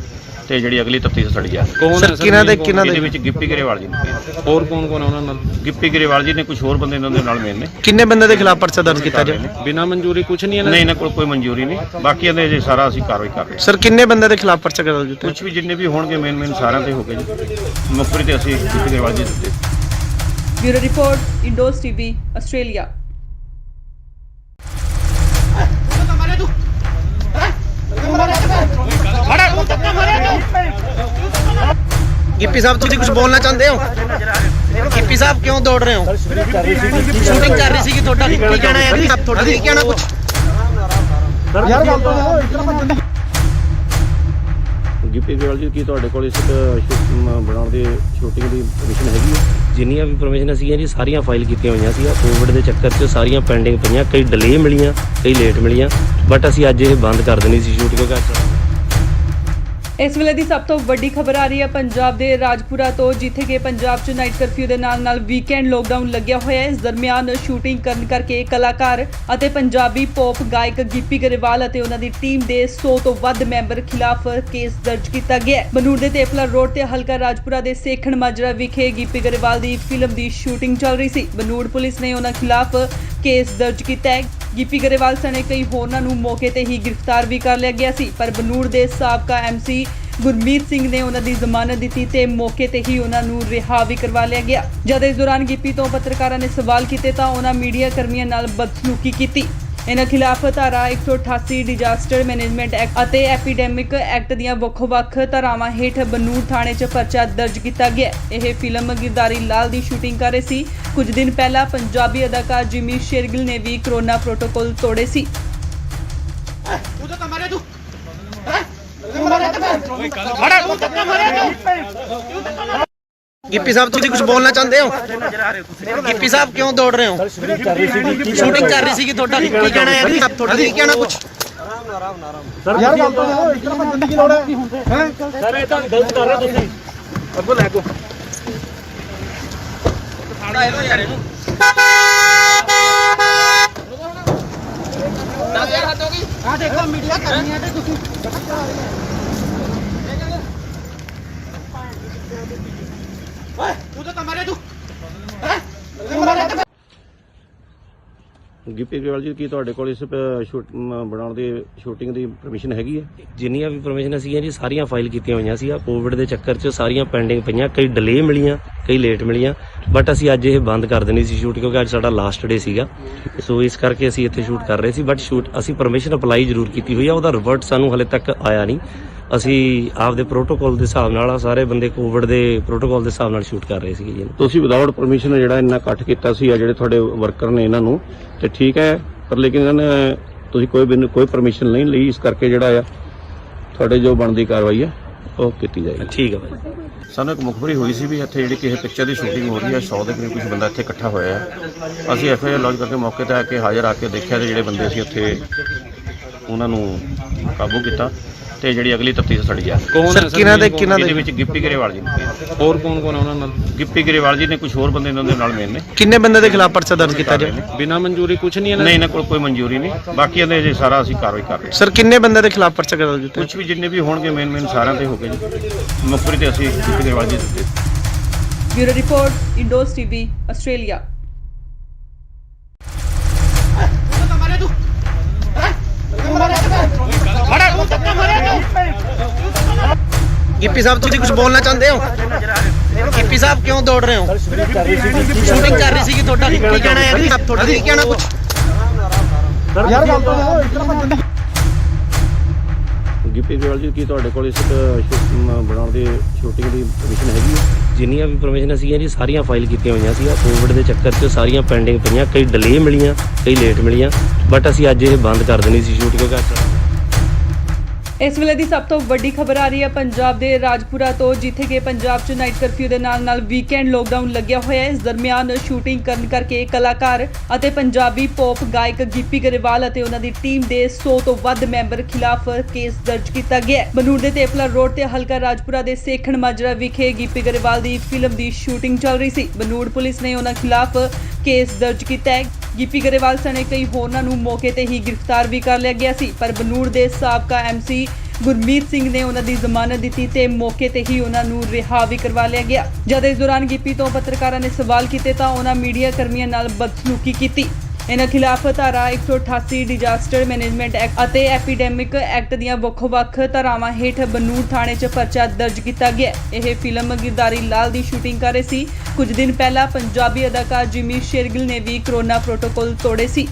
[SPEAKER 2] ਤੇ ਜਿਹੜੀ ਅਗਲੀ ਤਫਤੀਸ਼ ਸੜੀ ਆ।
[SPEAKER 6] ਕੌਣ ਹੈ ਸਰ?
[SPEAKER 2] ਇਹਦੇ ਵਿੱਚ ਗਿੱਪੀ ਗਰੇਵਾਲ ਜੀ ਨੇ,
[SPEAKER 6] ਹੋਰ ਕੌਣ ਕੌਣ ਹੈ ਉਹਨਾਂ ਨਾਲ?
[SPEAKER 2] ਗਿੱਪੀ ਗਰੇਵਾਲ ਜੀ ਨੇ, ਕੁਝ ਹੋਰ ਬੰਦੇ ਇਹਨਾਂ ਦੇ ਨਾਲ ਮੇਨ ਨੇ।
[SPEAKER 1] ਕਿੰਨੇ ਬੰਦੇ ਦੇ ਖਿਲਾਫ ਪਰਚਾ ਦਰਜ ਕੀਤਾ ਜੀ?
[SPEAKER 6] ਬਿਨਾਂ ਮਨਜ਼ੂਰੀ ਕੁਝ ਨਹੀਂ ਹੈ
[SPEAKER 2] ਨਹੀਂ, ਇਹਨਾਂ ਕੋਲ ਕੋਈ ਮਨਜ਼ੂਰੀ ਨਹੀਂ, ਬਾਕੀ ਇਹਦੇ ਜੇ ਸਾਰਾ ਅਸੀਂ ਕਾਰਵਾਈ ਕਰ ਰਹੇ ਹਾਂ।
[SPEAKER 1] ਸਰ ਕਿੰਨੇ ਬੰਦੇ ਦੇ ਖਿਲਾਫ ਪਰਚਾ ਦਰਜ ਕੀਤਾ?
[SPEAKER 2] ਕੁਝ ਵੀ ਜਿੰਨੇ ਵੀ ਹੋਣਗੇ ਮੇਨ ਸਾਰਿਆਂ ਤੇ ਹੋ ਗਏ ਜੀ। ਮੁਖਬਰੀ ਤੇ ਅਸੀਂ ਗਿੱਪੀ ਗਰੇਵਾਲ ਜੀ ਦਿੱਤੇ।
[SPEAKER 4] Bureau report, Indos TV, Australia.
[SPEAKER 1] Gippy sahib ਤੁਸੀਂ ਕੁਝ ਬੋਲਣਾ ਚਾਹੁੰਦੇ ਹੋ? ਗਿੱਪੀ ਸਾਹਿਬ ਕਿਉਂ ਦੌੜ ਰਹੇ ਹੋ ਸ਼ੂਟਿੰਗ ਕਰ ਰਹੀ ਸੀ ਤੁਹਾਡਾ ਕੀ ਕਹਿਣਾ ਹੈ ਜੀ ਤੁਹਾਡਾ ਕੀ ਕਹਿਣਾ ਕੁਝ
[SPEAKER 5] ਯਾਰ ਗੱਲ ਤਾਂ ਇਤਨਾ
[SPEAKER 2] ਗਿੱਪੀ ਗਰੇਵਾਲ ਜੀ ਕੀ ਤੁਹਾਡੇ ਕੋਲ ਇਸ ਬਣਾਉਣ ਦੀ ਸ਼ੂਟਿੰਗ ਦੀ ਪਰਮਿਸ਼ਨ ਹੈਗੀ ਹੈ?
[SPEAKER 3] ਜਿੰਨੀਆਂ ਵੀ ਪਰਮਿਸ਼ਨ ਸੀਗੀਆਂ ਜੀ ਸਾਰੀਆਂ ਫਾਈਲ ਕੀਤੀਆਂ ਹੋਈਆਂ ਸੀ। ਕੋਵਿਡ ਦੇ ਚੱਕਰ 'ਚ ਸਾਰੀਆਂ ਪੈਂਡਿੰਗ ਪਈਆਂ, ਕਈ ਡਿਲੇ ਮਿਲੀਆਂ, ਕਈ ਲੇਟ ਮਿਲੀਆਂ, ਬਟ ਅਸੀਂ ਅੱਜ ਇਹ ਬੰਦ ਕਰ ਦੇਣੀ ਸੀ ਸ਼ੂਟ ਕਿਉਂਕਿ ਅੱਜ
[SPEAKER 4] ਇਸ ਵੇਲੇ ਦੀ ਸਭ ਤੋਂ ਵੱਡੀ ਖਬਰ ਆ ਰਹੀ ਹੈ ਪੰਜਾਬ ਦੇ ਰਾਜਪੁਰਾ ਤੋਂ, ਜਿੱਥੇ ਕਿ ਪੰਜਾਬ 'ਚ ਨਾਈਟ ਕਰਫਿਊ ਦੇ ਨਾਲ ਵੀਕਐਂਡ ਲੋਕਡਾਊਨ ਲੱਗਿਆ ਹੋਇਆ ਹੈ। ਇਸ ਦਰਮਿਆਨ ਸ਼ੂਟਿੰਗ ਕਰਨ ਕਰਕੇ ਕਲਾਕਾਰ ਅਤੇ ਪੰਜਾਬੀ ਪੌਪ ਗਾਇਕ ਗਿੱਪੀ ਗਰੇਵਾਲ ਅਤੇ ਉਹਨਾਂ ਦੀ ਟੀਮ ਦੇ 100 ਤੋਂ ਵੱਧ ਮੈਂਬਰ ਖਿਲਾਫ ਕੇਸ ਦਰਜ ਕੀਤਾ ਗਿਆ ਹੈ। ਬਨੂੜ ਦੇ ਤੇਪਲਾ ਰੋਡ ਤੇ ਹਲਕਾ ਰਾਜਪੁਰਾ ਦੇ ਸੇਖਣ ਮਾਜਰਾ ਵਿਖੇ ਗਿੱਪੀ ਗਰੇਵਾਲ ਦੀ ਫਿਲਮ ਦੀ ਸ਼ੂਟਿੰਗ ਚੱਲ ਰਹੀ ਸੀ। ਬਨੂੜ ਪੁਲਿਸ ਨੇ ਉਹਨਾਂ ਖਿਲਾਫ ਕੇਸ ਦਰਜ ਕੀਤਾ ਹੈ। ਗਿੱਪੀ ਗਰੇਵਾਲ ਸਣੇ ਕਈ ਹੋਰਨਾਂ ਨੂੰ ਮੌਕੇ ਤੇ ਹੀ ਗ੍ਰਿਫਤਾਰ ਵੀ ਕਰ ਲਿਆ ਗਿਆ ਸੀ, ਪਰ ਬਨੂੜ ਦੇ ਸਾਬਕਾ MC ਗੁਰਮੀਤ ਸਿੰਘ ਨੇ ਉਹਨਾਂ ਦੀ ਜ਼ਮਾਨਤ ਦਿੱਤੀ ਤੇ ਮੌਕੇ ਤੇ ਹੀ ਉਹਨਾਂ ਨੂੰ ਰਿਹਾ ਵੀ ਕਰਵਾ ਲਿਆ ਗਿਆ। ਜਦ ਇਸ ਦੌਰਾਨ ਗਿੱਪੀ ਤੋਂ ਪੱਤਰਕਾਰਾਂ ਨੇ ਸਵਾਲ ਕੀਤੇ ਤਾਂ ਉਹਨਾਂ ਮੀਡੀਆ ਕਰਮੀਆਂ ਨਾਲ ਬਦਸਲੂਕੀ ਕੀਤੀ। ਇਹਨਾਂ ਖਿਲਾਫ ਧਾਰਾ 188 ਡਿਜ਼ਾਸਟਰ ਮੈਨੇਜਮੈਂਟ ਐਕਟ ਅਤੇ ਐਪੀਡੈਮਿਕ ਐਕਟ ਦੀਆਂ ਵੱਖ-ਵੱਖ ਧਾਰਾਵਾਂ ਹੇਠ ਬਨੂੜ ਥਾਣੇ 'ਚ ਪਰਚਾ ਦਰਜ ਕੀਤਾ ਗਿਆ। ਇਹ ਫਿਲਮ ਗਿਰਦਾਰੀ ਲਾਲ ਦੀ ਸ਼ੂਟਿੰਗ ਕਰ ਰਹੇ ਸੀ। ਕੁਝ ਦਿਨ ਪਹਿਲਾਂ ਪੰਜਾਬੀ ਅਦਾਕਾਰ ਜਿਮੀ ਸ਼ੇਰਗਿਲ ਨੇ ਵੀ ਕੋਰੋਨਾ ਪ੍ਰੋਟੋਕਾਲ ਤੋੜੇ ਸੀ।
[SPEAKER 1] ਗਿੱਪੀ ਸਾਹਿਬ ਤੁਸੀਂ ਕੁਝ ਬੋਲਣਾ ਚਾਹੁੰਦੇ ਹੋ ਗਿੱਪੀ ਸਾਹਿਬ ਕਿਉਂ ਦੌੜ ਰਹੇ ਹੋ ਸ਼ੂਟਿੰਗ ਕਰ ਰਹੀ ਸੀ ਤੁਹਾਡਾ ਕੀ ਕਹਿਣਾ ਹੈ ਜੀ ਤੁਹਾਡਾ ਕੀ ਕਹਿਣਾ ਕੁਝ
[SPEAKER 5] ਯਾਰ ਗੱਲ ਤਾਂ ਇਤਨਾ ਭੱਜਣ ਦੀ ਲੋੜ ਹੈ ਸਰ ਇਹ ਤਾਂ ਗਲਤ ਕਰ ਰਹੇ ਤੁਸੀਂ ਅੱਗੋਂ ਲੈ ਕੋ
[SPEAKER 1] ਸਾੜਾ ਇਹਨੂੰ ਯਾਰ ਇਹਨੂੰ 10000 ਹੱਦ ਹੋ ਗਈ ਆ ਦੇਖੋ ਮੀਡੀਆ ਕਰਨੀ ਹੈ ਤੇ ਤੁਸੀਂ ਓਏ ਤੂੰ ਤਾਂ ਮਾਰੇ ਤੂੰ
[SPEAKER 2] ਗਿੱਪੀ ਗਰੇਵਾਲ ਜੀ ਕੀ ਤੁਹਾਡੇ ਕੋਲ ਇਸ ਬਣਾਉਣ ਦੀ ਸ਼ੂਟਿੰਗ ਦੀ ਪਰਮਿਸ਼ਨ ਹੈਗੀ ਹੈ?
[SPEAKER 3] ਜਿੰਨੀਆਂ ਵੀ ਪਰਮਿਸ਼ਨ ਸੀਗੀਆਂ ਜੀ ਸਾਰੀਆਂ ਫਾਈਲ ਕੀਤੀਆਂ ਹੋਈਆਂ ਸੀ। ਕੋਵਿਡ ਦੇ ਚੱਕਰ 'ਚ ਸਾਰੀਆਂ ਪੈਂਡਿੰਗ ਪਈਆਂ, ਕਈ ਡਿਲੇ ਮਿਲੀਆਂ, ਕਈ ਲੇਟ ਮਿਲੀਆਂ, ਬਟ ਅਸੀਂ ਅੱਜ ਇਹ ਬੰਦ ਕਰ ਦੇਣੀ ਸੀ ਸ਼ੂਟ ਕਿਉਂਕਿ ਅੱਜ ਸਾਡਾ ਲਾਸਟ ਡੇ ਸੀਗਾ। ਸੋ ਇਸ ਕਰਕੇ ਅਸੀਂ ਇੱਥੇ ਸ਼ੂਟ ਕਰ ਰਹੇ ਸੀ, ਬਟ ਸ਼ੂਟ ਅਸੀਂ ਪਰਮਿਸ਼ਨ ਅਪਲਾਈ ਜ਼ਰੂਰ ਕੀਤੀ ਹੋਈ ਆ, ਉਹਦਾ ਰਿਵਰਟ ਸਾਨੂੰ ਹਲੇ ਤੱਕ ਆਇਆ ਨਹੀਂ। ਅਸੀਂ ਆਪਦੇ ਪ੍ਰੋਟੋਕਾਲ ਦੇ ਹਿਸਾਬ ਨਾਲ ਸਾਰੇ ਬੰਦੇ ਕੋਵਿਡ ਦੇ ਪ੍ਰੋਟੋਕਾਲ ਦੇ ਹਿਸਾਬ ਨਾਲ ਸ਼ੂਟ ਕਰ ਰਹੇ ਸੀਗੇ ਜੀ।
[SPEAKER 2] ਤੁਸੀਂ ਵਿਦਆਊਟ ਪਰਮਿਸ਼ਨ ਜਿਹੜਾ ਇੰਨਾ ਕੱਟ ਕੀਤਾ ਸੀ ਆ ਜਿਹੜੇ ਤੁਹਾਡੇ ਵਰਕਰ ਨੇ ਇਹਨਾਂ ਨੂੰ ਤੇ ਠੀਕ ਹੈ, ਪਰ ਲੇਕਿਨ ਇਹਨਾਂ ਨੇ ਤੁਸੀਂ ਕੋਈ ਪਰਮਿਸ਼ਨ ਨਹੀਂ ਲਈ, ਇਸ ਕਰਕੇ ਜਿਹੜਾ ਆ ਤੁਹਾਡੇ ਜੋ ਬਣਦੀ ਕਾਰਵਾਈ ਹੈ ਉਹ ਕੀਤੀ ਜਾਏਗੀ।
[SPEAKER 3] ਠੀਕ ਹੈ ਭਾਈ।
[SPEAKER 2] ਸਾਨੂੰ ਇੱਕ ਮੁਖਬਰੀ ਹੋਈ ਸੀ ਵੀ ਇੱਥੇ ਜਿਹੜੀ ਕਿਸੇ ਪਿਕਚਰ ਦੀ ਸ਼ੂਟਿੰਗ ਹੋ ਰਹੀ ਹੈ, 100 ਦੇ ਕਰੀਬ ਕੁਝ ਬੰਦਾ ਇੱਥੇ ਇਕੱਠਾ ਹੋਇਆ ਹੈ। ਅਸੀਂ FIR ਲੌਂਚ ਕਰਕੇ ਮੌਕੇ ਤੇ ਆ ਕੇ ਹਾਜ਼ਰ ਆ ਕੇ ਦੇਖਿਆ ਤੇ ਜਿਹੜੇ ਬੰਦੇ ਸੀ ਉੱਥੇ ਉਹਨਾਂ ਨੂੰ ਕਾਬੂ ਕੀਤਾ ਤੇ ਜਿਹੜੀ ਅਗਲੀ ਤਫਤੀਸ਼ ਸਾਡੀ ਆ
[SPEAKER 6] ਕੌਣ ਹੈ
[SPEAKER 2] ਇਹਦੇ ਵਿੱਚ ਗਿੱਪੀ ਗਰੇਵਾਲ ਜੀ ਨੇ,
[SPEAKER 6] ਹੋਰ ਕੌਣ ਕੌਣ ਉਹਨਾਂ ਨਾਲ
[SPEAKER 2] ਗਿੱਪੀ ਗਰੇਵਾਲ ਜੀ ਨੇ, ਕੁਝ ਹੋਰ ਬੰਦੇ ਇਹਨਾਂ ਦੇ ਨਾਲ ਮੇਨ ਨੇ।
[SPEAKER 1] ਕਿੰਨੇ ਬੰਦੇ ਦੇ ਖਿਲਾਫ ਪਰਚਾ ਦਰਜ ਕੀਤਾ ਜੀ
[SPEAKER 6] ਬਿਨਾਂ ਮਨਜ਼ੂਰੀ ਕੁਝ ਨਹੀਂ
[SPEAKER 2] ਨਹੀਂ ਇਹਨਾਂ ਕੋਲ ਕੋਈ ਮਨਜ਼ੂਰੀ ਨਹੀਂ, ਬਾਕੀ ਇਹਦੇ ਜੇ ਸਾਰਾ ਅਸੀਂ ਕਾਰਵਾਈ ਕਰ ਰਹੇ ਹਾਂ।
[SPEAKER 1] ਸਰ ਕਿੰਨੇ ਬੰਦੇ ਦੇ ਖਿਲਾਫ ਪਰਚਾ ਦਰਜ ਕੀਤਾ
[SPEAKER 2] ਕੁਝ ਵੀ ਜਿੰਨੇ ਵੀ ਹੋਣਗੇ ਮੇਨ ਸਾਰਿਆਂ ਤੇ ਹੋ ਗਏ ਜੀ। ਮੁਖਬਰੀ ਤੇ ਅਸੀਂ ਗਿੱਪੀ ਗਰੇਵਾਲ ਜੀ ਦਿੱਤੇ।
[SPEAKER 4] Bureau report Indos TV Australia.
[SPEAKER 1] Gippy sahib ਤੁਸੀਂ ਕੁਝ ਬੋਲਣਾ ਚਾਹੁੰਦੇ ਹੋ ਗਿੱਪੀ ਸਾਹਿਬ ਕਿਉਂ ਦੌੜ ਰਹੇ ਹੋ ਸ਼ੂਟਿੰਗ ਕਰ ਰਹੀ ਸੀ ਤੁਹਾਡਾ ਕੀ ਕਹਿਣਾ ਹੈ ਜੀ ਤੁਹਾਡਾ ਕੀ ਕਹਿਣਾ ਕੁਝ
[SPEAKER 5] ਯਾਰ ਗੱਲ ਤਾਂ ਇਤਨਾ ਭੱਜਣ ਦੀ
[SPEAKER 2] ਗਿੱਪੀ ਗਰੇਵਾਲ ਜੀ ਕੀ ਤੁਹਾਡੇ ਕੋਲ ਇਸ ਬਣਾਉਣ ਦੀ ਸ਼ੂਟਿੰਗ ਦੀ ਪਰਮਿਸ਼ਨ ਹੈਗੀ ਹੈ?
[SPEAKER 3] ਜਿੰਨੀਆਂ ਵੀ ਪਰਮਿਸ਼ਨ ਸੀਗੀਆਂ ਜੀ ਸਾਰੀਆਂ ਫਾਈਲ ਕੀਤੀਆਂ ਹੋਈਆਂ ਸੀ। ਕੋਵਿਡ ਦੇ ਚੱਕਰ 'ਚ ਸਾਰੀਆਂ ਪੈਂਡਿੰਗ ਪਈਆਂ, ਕਈ ਡਿਲੇ ਮਿਲੀਆਂ, ਕਈ ਲੇਟ ਮਿਲੀਆਂ, ਬਟ ਅਸੀਂ ਅੱਜ ਇਹ ਬੰਦ ਕਰ ਦੇਣੀ ਸੀ ਸ਼ੂਟ ਕਿਉਂਕਿ ਅੱਜ
[SPEAKER 4] ਇਸ ਵੇਲੇ ਦੀ ਸਭ ਤੋਂ ਵੱਡੀ ਖਬਰ ਆ ਰਹੀ ਹੈ ਪੰਜਾਬ ਦੇ ਰਾਜਪੁਰਾ ਤੋਂ, ਜਿੱਥੇ ਕਿ ਪੰਜਾਬ 'ਚ ਨਾਈਟ ਕਰਫਿਊ ਦੇ ਨਾਲ ਵੀਕਐਂਡ ਲੋਕਡਾਊਨ ਲੱਗਿਆ ਹੋਇਆ ਹੈ। ਇਸ ਦਰਮਿਆਨ ਸ਼ੂਟਿੰਗ ਕਰਨ ਕਰਕੇ ਕਲਾਕਾਰ ਅਤੇ ਪੰਜਾਬੀ ਪੌਪ ਗਾਇਕ ਗਿੱਪੀ ਗਰੇਵਾਲ ਅਤੇ ਉਹਨਾਂ ਦੀ ਟੀਮ ਦੇ 100 ਤੋਂ ਵੱਧ ਮੈਂਬਰ ਖਿਲਾਫ ਕੇਸ ਦਰਜ ਕੀਤਾ ਗਿਆ ਹੈ। ਬਨੂੜ ਦੇ ਤੇਪਲਾ ਰੋਡ ਤੇ ਹਲਕਾ ਰਾਜਪੁਰਾ ਦੇ ਸੇਖਣ ਮਾਜਰਾ ਵਿਖੇ ਗਿੱਪੀ ਗਰੇਵਾਲ ਦੀ ਫਿਲਮ ਦੀ ਸ਼ੂਟਿੰਗ ਚੱਲ ਰਹੀ ਸੀ। ਬਨੂੜ ਪੁਲਿਸ ਨੇ ਉਹਨਾਂ ਖਿਲਾਫ ਕੇਸ ਦਰਜ ਕੀਤਾ ਹੈ। ਗਿੱਪੀ ਗਰੇਵਾਲ ਸਣੇ ਕਈ ਹੋਰਨਾਂ ਨੂੰ ਮੌਕੇ ਤੇ ਹੀ ਗ੍ਰਿਫਤਾਰ ਵੀ ਕਰ ਲਿਆ ਗਿਆ ਸੀ, ਪਰ ਬਨੂੜ ਦੇ ਸਾਬਕਾ MC ਗੁਰਮੀਤ ਸਿੰਘ ਨੇ ਉਹਨਾਂ ਦੀ ਜ਼ਮਾਨਤ ਦਿੱਤੀ ਤੇ ਮੌਕੇ ਤੇ ਹੀ ਉਹਨਾਂ ਨੂੰ ਰਿਹਾ ਵੀ ਕਰਵਾ ਲਿਆ ਗਿਆ। ਜਦ ਇਸ ਦੌਰਾਨ ਗਿੱਪੀ ਤੋਂ ਪੱਤਰਕਾਰਾਂ ਨੇ ਸਵਾਲ ਕੀਤੇ ਤਾਂ ਉਹਨਾਂ ਮੀਡੀਆ ਕਰਮੀਆਂ ਨਾਲ ਬਦਸਲੂਕੀ ਕੀਤੀ। ਇਹਨਾਂ ਖਿਲਾਫ ਧਾਰਾ 188 ਡਿਜ਼ਾਸਟਰ ਮੈਨੇਜਮੈਂਟ ਐਕਟ ਅਤੇ ਐਪੀਡੈਮਿਕ ਐਕਟ ਦੀਆਂ ਵੱਖ-ਵੱਖ ਧਾਰਾਵਾਂ ਹੇਠ ਬਨੂੜ ਥਾਣੇ 'ਚ ਪਰਚਾ ਦਰਜ ਕੀਤਾ ਗਿਆ। ਇਹ ਫਿਲਮ ਗਿਰਦਾਰੀ ਲਾਲ ਦੀ ਸ਼ੂਟਿੰਗ ਕਰ ਰਹੇ ਸੀ। ਕੁਝ ਦਿਨ ਪਹਿਲਾਂ ਪੰਜਾਬੀ ਅਦਾਕਾਰ ਜਿਮੀ ਸ਼ੇਰਗਿਲ ਨੇ ਵੀ ਕੋਰੋਨਾ ਪ੍ਰੋਟੋਕਾਲ ਤੋੜੇ ਸੀ।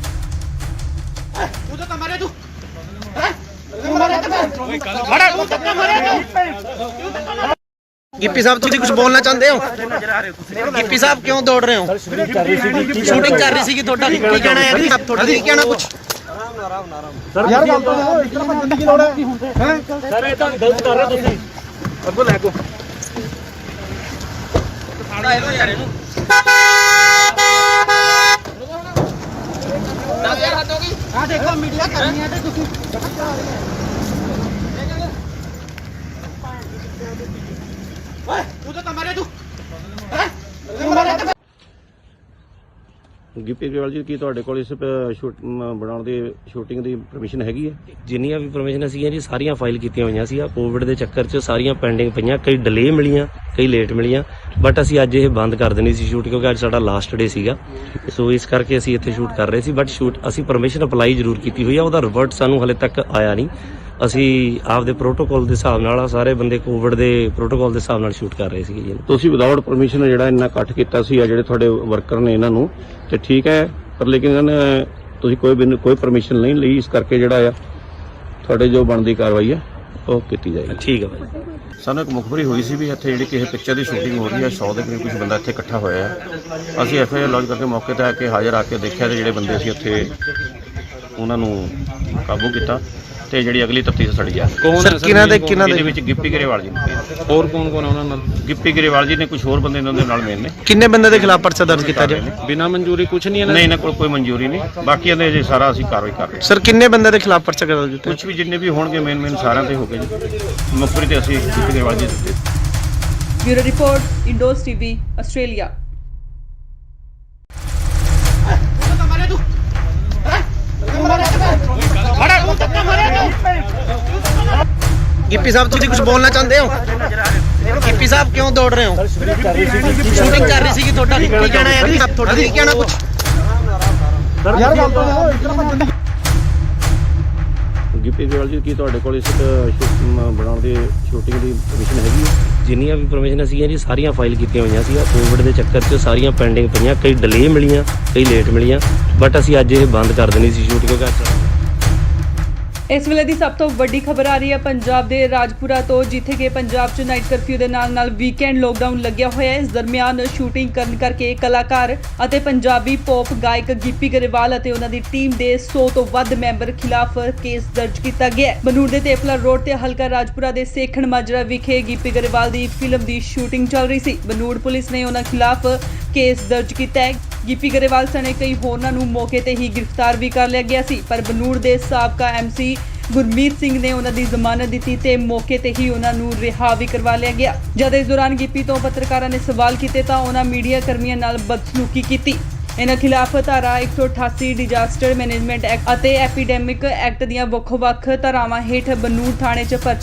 [SPEAKER 1] ਤੂੰ ਤਾਂ ਮਾਰੇ ਤੂੰ ਗਿੱਪੀ ਸਾਹਿਬ ਤੁਸੀਂ ਕੁਝ ਬੋਲਣਾ ਚਾਹੁੰਦੇ ਹੋ? ਗਿੱਪੀ ਸਾਹਿਬ ਕਿਉਂ ਦੌੜ ਰਹੇ ਹੋ? ਸ਼ੂਟਿੰਗ ਕਰ ਰਹੀ ਸੀਗੀ ਤੁਹਾਡਾ ਕੀ ਕਹਿਣਾ ਹੈ? ਤੁਹਾਡਾ ਕੀ ਕਹਿਣਾ ਕੁਝ?
[SPEAKER 5] ਯਾਰ ਗੱਲ ਤਾਂ ਇਸ ਤਰ੍ਹਾਂ ਭੱਜਣ ਦੀ ਲੋੜ ਹੈ ਸਰ ਇਹ ਤਾਂ ਗਲਤ ਕਰ ਰਹੇ ਹੋ ਤੁਸੀਂ ਅੱਗੋਂ ਲੈ ਕੋ ਆ ਦੇਖੋ ਮੀਡੀਆ ਕਰਨੀ ਹੈ ਤੇ ਤੁਸੀਂ ਓਏ ਤੂੰ ਤਾਂ ਮਾਰੇ ਤੂੰ
[SPEAKER 2] ਗਿੱਪੀ ਗਰੇਵਾਲ ਜੀ ਕੀ ਤੁਹਾਡੇ ਕੋਲ ਇਸ ਬਣਾਉਣ ਦੀ ਸ਼ੂਟਿੰਗ ਦੀ ਪਰਮਿਸ਼ਨ ਹੈਗੀ ਹੈ?
[SPEAKER 3] ਜਿੰਨੀਆਂ ਵੀ ਪਰਮਿਸ਼ਨ ਸੀਗੀਆਂ ਜੀ ਸਾਰੀਆਂ ਫਾਈਲ ਕੀਤੀਆਂ ਹੋਈਆਂ ਸੀ। ਕੋਵਿਡ ਦੇ ਚੱਕਰ 'ਚ ਸਾਰੀਆਂ ਪੈਂਡਿੰਗ ਪਈਆਂ, ਕਈ ਡਿਲੇ ਮਿਲੀਆਂ, ਕਈ ਲੇਟ ਮਿਲੀਆਂ, ਬਟ ਅਸੀਂ ਅੱਜ ਇਹ ਬੰਦ ਕਰ ਦੇਣੀ ਸੀ ਸ਼ੂਟ ਕਿਉਂਕਿ ਅੱਜ ਸਾਡਾ ਲਾਸਟ ਡੇ ਸੀਗਾ। ਸੋ ਇਸ ਕਰਕੇ ਅਸੀਂ ਇੱਥੇ ਸ਼ੂਟ ਕਰ ਰਹੇ ਸੀ, ਬਟ ਅਸੀਂ ਪਰਮਿਸ਼ਨ ਅਪਲਾਈ ਜ਼ਰੂਰ ਕੀਤੀ ਹੋਈ ਆ, ਉਹਦਾ ਰਿਵਰਟ ਸਾਨੂੰ ਹਲੇ ਤੱਕ ਆਇਆ ਨਹੀਂ। ਅਸੀਂ ਆਪਦੇ ਪ੍ਰੋਟੋਕਾਲ ਦੇ ਹਿਸਾਬ ਨਾਲ ਸਾਰੇ ਬੰਦੇ ਕੋਵਿਡ ਦੇ ਪ੍ਰੋਟੋਕਾਲ ਦੇ ਹਿਸਾਬ ਨਾਲ ਸ਼ੂਟ ਕਰ ਰਹੇ ਸੀਗੇ ਜੀ।
[SPEAKER 2] ਤੁਸੀਂ ਵਿਦਆਊਟ ਪਰਮਿਸ਼ਨ ਜਿਹੜਾ ਇੰਨਾ ਇਕੱਠ ਕੀਤਾ ਸੀ ਆ ਜਿਹੜੇ ਤੁਹਾਡੇ ਵਰਕਰ ਨੇ ਇਹਨਾਂ ਨੂੰ, ਤੇ ਠੀਕ ਹੈ, ਪਰ ਲੇਕਿਨ ਇਹਨਾਂ ਨੇ ਤੁਸੀਂ ਕੋਈ ਪਰਮਿਸ਼ਨ ਨਹੀਂ ਲਈ, ਇਸ ਕਰਕੇ ਜਿਹੜਾ ਆ ਤੁਹਾਡੇ ਜੋ ਬਣਦੀ ਕਾਰਵਾਈ ਹੈ ਉਹ ਕੀਤੀ ਜਾਏਗੀ।
[SPEAKER 3] ਠੀਕ ਹੈ ਭਾਈ।
[SPEAKER 2] ਸਾਨੂੰ ਇੱਕ ਮੁਖਬਰੀ ਹੋਈ ਸੀ ਵੀ ਇੱਥੇ ਜਿਹੜੀ ਕਿਸੇ ਪਿਕਚਰ ਦੀ ਸ਼ੂਟਿੰਗ ਹੋ ਰਹੀ ਹੈ, 100 ਦੇ ਕਰੀਬ ਕੁਝ ਬੰਦਾ ਇੱਥੇ ਇਕੱਠਾ ਹੋਇਆ ਹੈ। ਅਸੀਂ ਐਫਆਈਆਰ ਲੌਂਚ ਕਰਕੇ ਮੌਕੇ ਤੇ ਆ ਕੇ ਹਾਜ਼ਰ ਆ ਕੇ ਦੇਖਿਆ ਤੇ ਜਿਹੜੇ ਬੰਦੇ ਸੀ ਉੱਥੇ ਉਹਨਾਂ ਨੂੰ ਕਾਬੂ ਕੀਤਾ ਤੇ ਜਿਹੜੀ ਅਗਲੀ ਤਫਤੀਸ਼ ਸਾਡੀ ਜਾ ਰਹੀ ਹੈ।
[SPEAKER 1] ਸਰ ਕਿਹਨਾਂ ਦੇ
[SPEAKER 2] ਇਹਦੇ ਵਿੱਚ ਗਿੱਪੀ ਗਰੇਵਾਲ ਜੀ ਨੇ,
[SPEAKER 6] ਹੋਰ ਕੌਣ ਕੌਣ ਉਹਨਾਂ ਨਾਲ?
[SPEAKER 2] ਗਿੱਪੀ ਗਰੇਵਾਲ ਜੀ ਨੇ, ਕੁਝ ਹੋਰ ਬੰਦੇ ਇਹਨਾਂ ਦੇ ਨਾਲ ਮੇਨ ਨੇ।
[SPEAKER 1] ਕਿੰਨੇ ਬੰਦੇ ਦੇ ਖਿਲਾਫ ਪਰਚਾ ਦਰਜ ਕੀਤਾ ਜੀ?
[SPEAKER 6] ਬਿਨਾਂ ਮਨਜ਼ੂਰੀ ਕੁਝ ਨਹੀਂ ਇਹਨਾਂ
[SPEAKER 2] ਨਹੀਂ, ਇਹਨਾਂ ਕੋਲ ਕੋਈ ਮਨਜ਼ੂਰੀ ਨਹੀਂ, ਬਾਕੀਆਂ ਦੇ ਜੇ ਸਾਰਾ ਅਸੀਂ ਕਾਰਵਾਈ ਕਰ ਰਹੇ ਹਾਂ।
[SPEAKER 1] ਸਰ ਕਿੰਨੇ ਬੰਦੇ ਦੇ ਖਿਲਾਫ ਪਰਚਾ ਦਰਜ ਕੀਤਾ?
[SPEAKER 2] ਕੁਝ ਵੀ ਜਿੰਨੇ ਵੀ ਹੋਣਗੇ ਮੇਨ ਸਾਰਿਆਂ ਤੇ ਹੋ ਗਏ ਜੀ। ਮੁਖਬਰੀ ਤੇ ਅਸੀਂ ਗਿੱਪੀ ਗਰੇਵਾਲ ਜੀ ਦਿੱਤੇ।
[SPEAKER 4] Bureau report, Indos TV, Australia.
[SPEAKER 1] Gippy sahib ਤੁਸੀਂ ਕੁਝ ਬੋਲਣਾ ਚਾਹੁੰਦੇ ਹੋ? ਗਿੱਪੀ ਸਾਹਿਬ ਕਿਉਂ ਦੌੜ ਰਹੇ ਹੋ? ਸ਼ੂਟਿੰਗ ਕਰ ਰਹੀ ਸੀਗੀ ਤੁਹਾਡਾ ਕੀ ਕਹਿਣਾ ਹੈ? ਤੁਹਾਡਾ ਕੀ ਕਹਿਣਾ ਕੁਝ?
[SPEAKER 5] ਯਾਰ ਗੱਲ ਤਾਂ ਇਸ ਤਰ੍ਹਾਂ ਭੱਜਣ ਦੀ
[SPEAKER 2] ਗਿੱਪੀ ਗਰੇਵਾਲ ਜੀ ਕੀ ਤੁਹਾਡੇ ਕੋਲ ਇਸ ਬਣਾਉਣ ਦੀ ਸ਼ੂਟਿੰਗ ਦੀ ਪਰਮਿਸ਼ਨ ਹੈਗੀ ਹੈ?
[SPEAKER 3] ਜਿੰਨੀਆਂ ਵੀ ਪਰਮਿਸ਼ਨ ਸੀਗੀਆਂ ਜੀ ਸਾਰੀਆਂ ਫਾਈਲ ਕੀਤੀਆਂ ਹੋਈਆਂ ਸੀ। ਕੋਵਿਡ ਦੇ ਚੱਕਰ 'ਚ ਸਾਰੀਆਂ ਪੈਂਡਿੰਗ ਪਈਆਂ, ਕਈ ਡਿਲੇ ਮਿਲੀਆਂ, ਕਈ ਲੇਟ ਮਿਲੀਆਂ, ਬਟ ਅਸੀਂ ਅੱਜ ਇਹ ਬੰਦ ਕਰ ਦੇਣੀ ਸੀ ਸ਼ੂਟ ਕਿਉਂਕਿ ਅੱਜ
[SPEAKER 4] ਇਸ ਵੇਲੇ ਦੀ ਸਭ ਤੋਂ ਵੱਡੀ ਖਬਰ ਆ ਰਹੀ ਹੈ ਪੰਜਾਬ ਦੇ ਰਾਜਪੁਰਾ ਤੋਂ, ਜਿੱਥੇ ਕਿ ਪੰਜਾਬ 'ਚ ਨਾਈਟ ਕਰਫਿਊ ਦੇ ਨਾਲ ਵੀਕਐਂਡ ਲੋਕਡਾਊਨ ਲੱਗਿਆ ਹੋਇਆ ਹੈ। ਇਸ ਦਰਮਿਆਨ ਸ਼ੂਟਿੰਗ ਕਰਨ ਕਰਕੇ ਕਲਾਕਾਰ ਅਤੇ ਪੰਜਾਬੀ ਪੌਪ ਗਾਇਕ ਗਿੱਪੀ ਗਰੇਵਾਲ ਅਤੇ ਉਹਨਾਂ ਦੀ ਟੀਮ ਦੇ 100 ਤੋਂ ਵੱਧ ਮੈਂਬਰ ਖਿਲਾਫ ਕੇਸ ਦਰਜ ਕੀਤਾ ਗਿਆ ਹੈ। ਬਨੂੜ ਦੇ ਤੇਪਲਾ ਰੋਡ ਤੇ ਹਲਕਾ ਰਾਜਪੁਰਾ ਦੇ ਸੇਖਣ ਮਾਜਰਾ ਵਿਖੇ ਗਿੱਪੀ ਗਰੇਵਾਲ ਦੀ ਫਿਲਮ ਦੀ ਸ਼ੂਟਿੰਗ ਚੱਲ ਰਹੀ ਸੀ। ਬਨੂੜ ਪੁਲਿਸ ਨੇ ਉਹਨਾਂ ਖਿਲਾਫ ਕੇਸ ਦਰਜ ਕੀਤਾ ਹੈ। ਗਿੱਪੀ ਗਰੇਵਾਲ ਸਣੇ ਕਈ ਹੋਰਨਾਂ ਨੂੰ ਮੌਕੇ ਤੇ ਹੀ ਗ੍ਰਿਫਤਾਰ ਵੀ ਕਰ ਲਿਆ ਗਿਆ ਸੀ, ਪਰ ਬਨੂੜ ਦੇ ਸਾਬਕਾ ਐਮਸੀ ਗੁਰਮੀਤ ਸਿੰਘ ਨੇ ਉਹਨਾਂ ਦੀ ਜ਼ਮਾਨਤ ਦਿੱਤੀ ਤੇ ਮੌਕੇ ਤੇ ਹੀ ਉਹਨਾਂ ਨੂੰ ਰਿਹਾ ਵੀ ਕਰਵਾ ਲਿਆ ਗਿਆ। ਜਦ ਇਸ ਦੌਰਾਨ ਗਿੱਪੀ ਤੋਂ ਪੱਤਰਕਾਰਾਂ ਨੇ ਸਵਾਲ ਕੀਤੇ ਤਾਂ ਉਹਨਾਂ ਮੀਡੀਆ ਕਰਮੀਆਂ ਨਾਲ ਬਦਸਲੂਕੀ ਕੀਤੀ। ਇਹਨਾਂ ਖਿਲਾਫ ਧਾਰਾ 188 ਡਿਜ਼ਾਸਟਰ ਮੈਨੇਜਮੈਂਟ ਐਕਟ ਅਤੇ ਐਪੀਡੈਮਿਕ ਐਕਟ ਦੀਆਂ ਵੱਖ-ਵੱਖ ਧਾਰਾਵਾਂ ਹੇਠ ਬਨੂੜ ਥਾਣੇ 'ਚ ਪਰਚਾ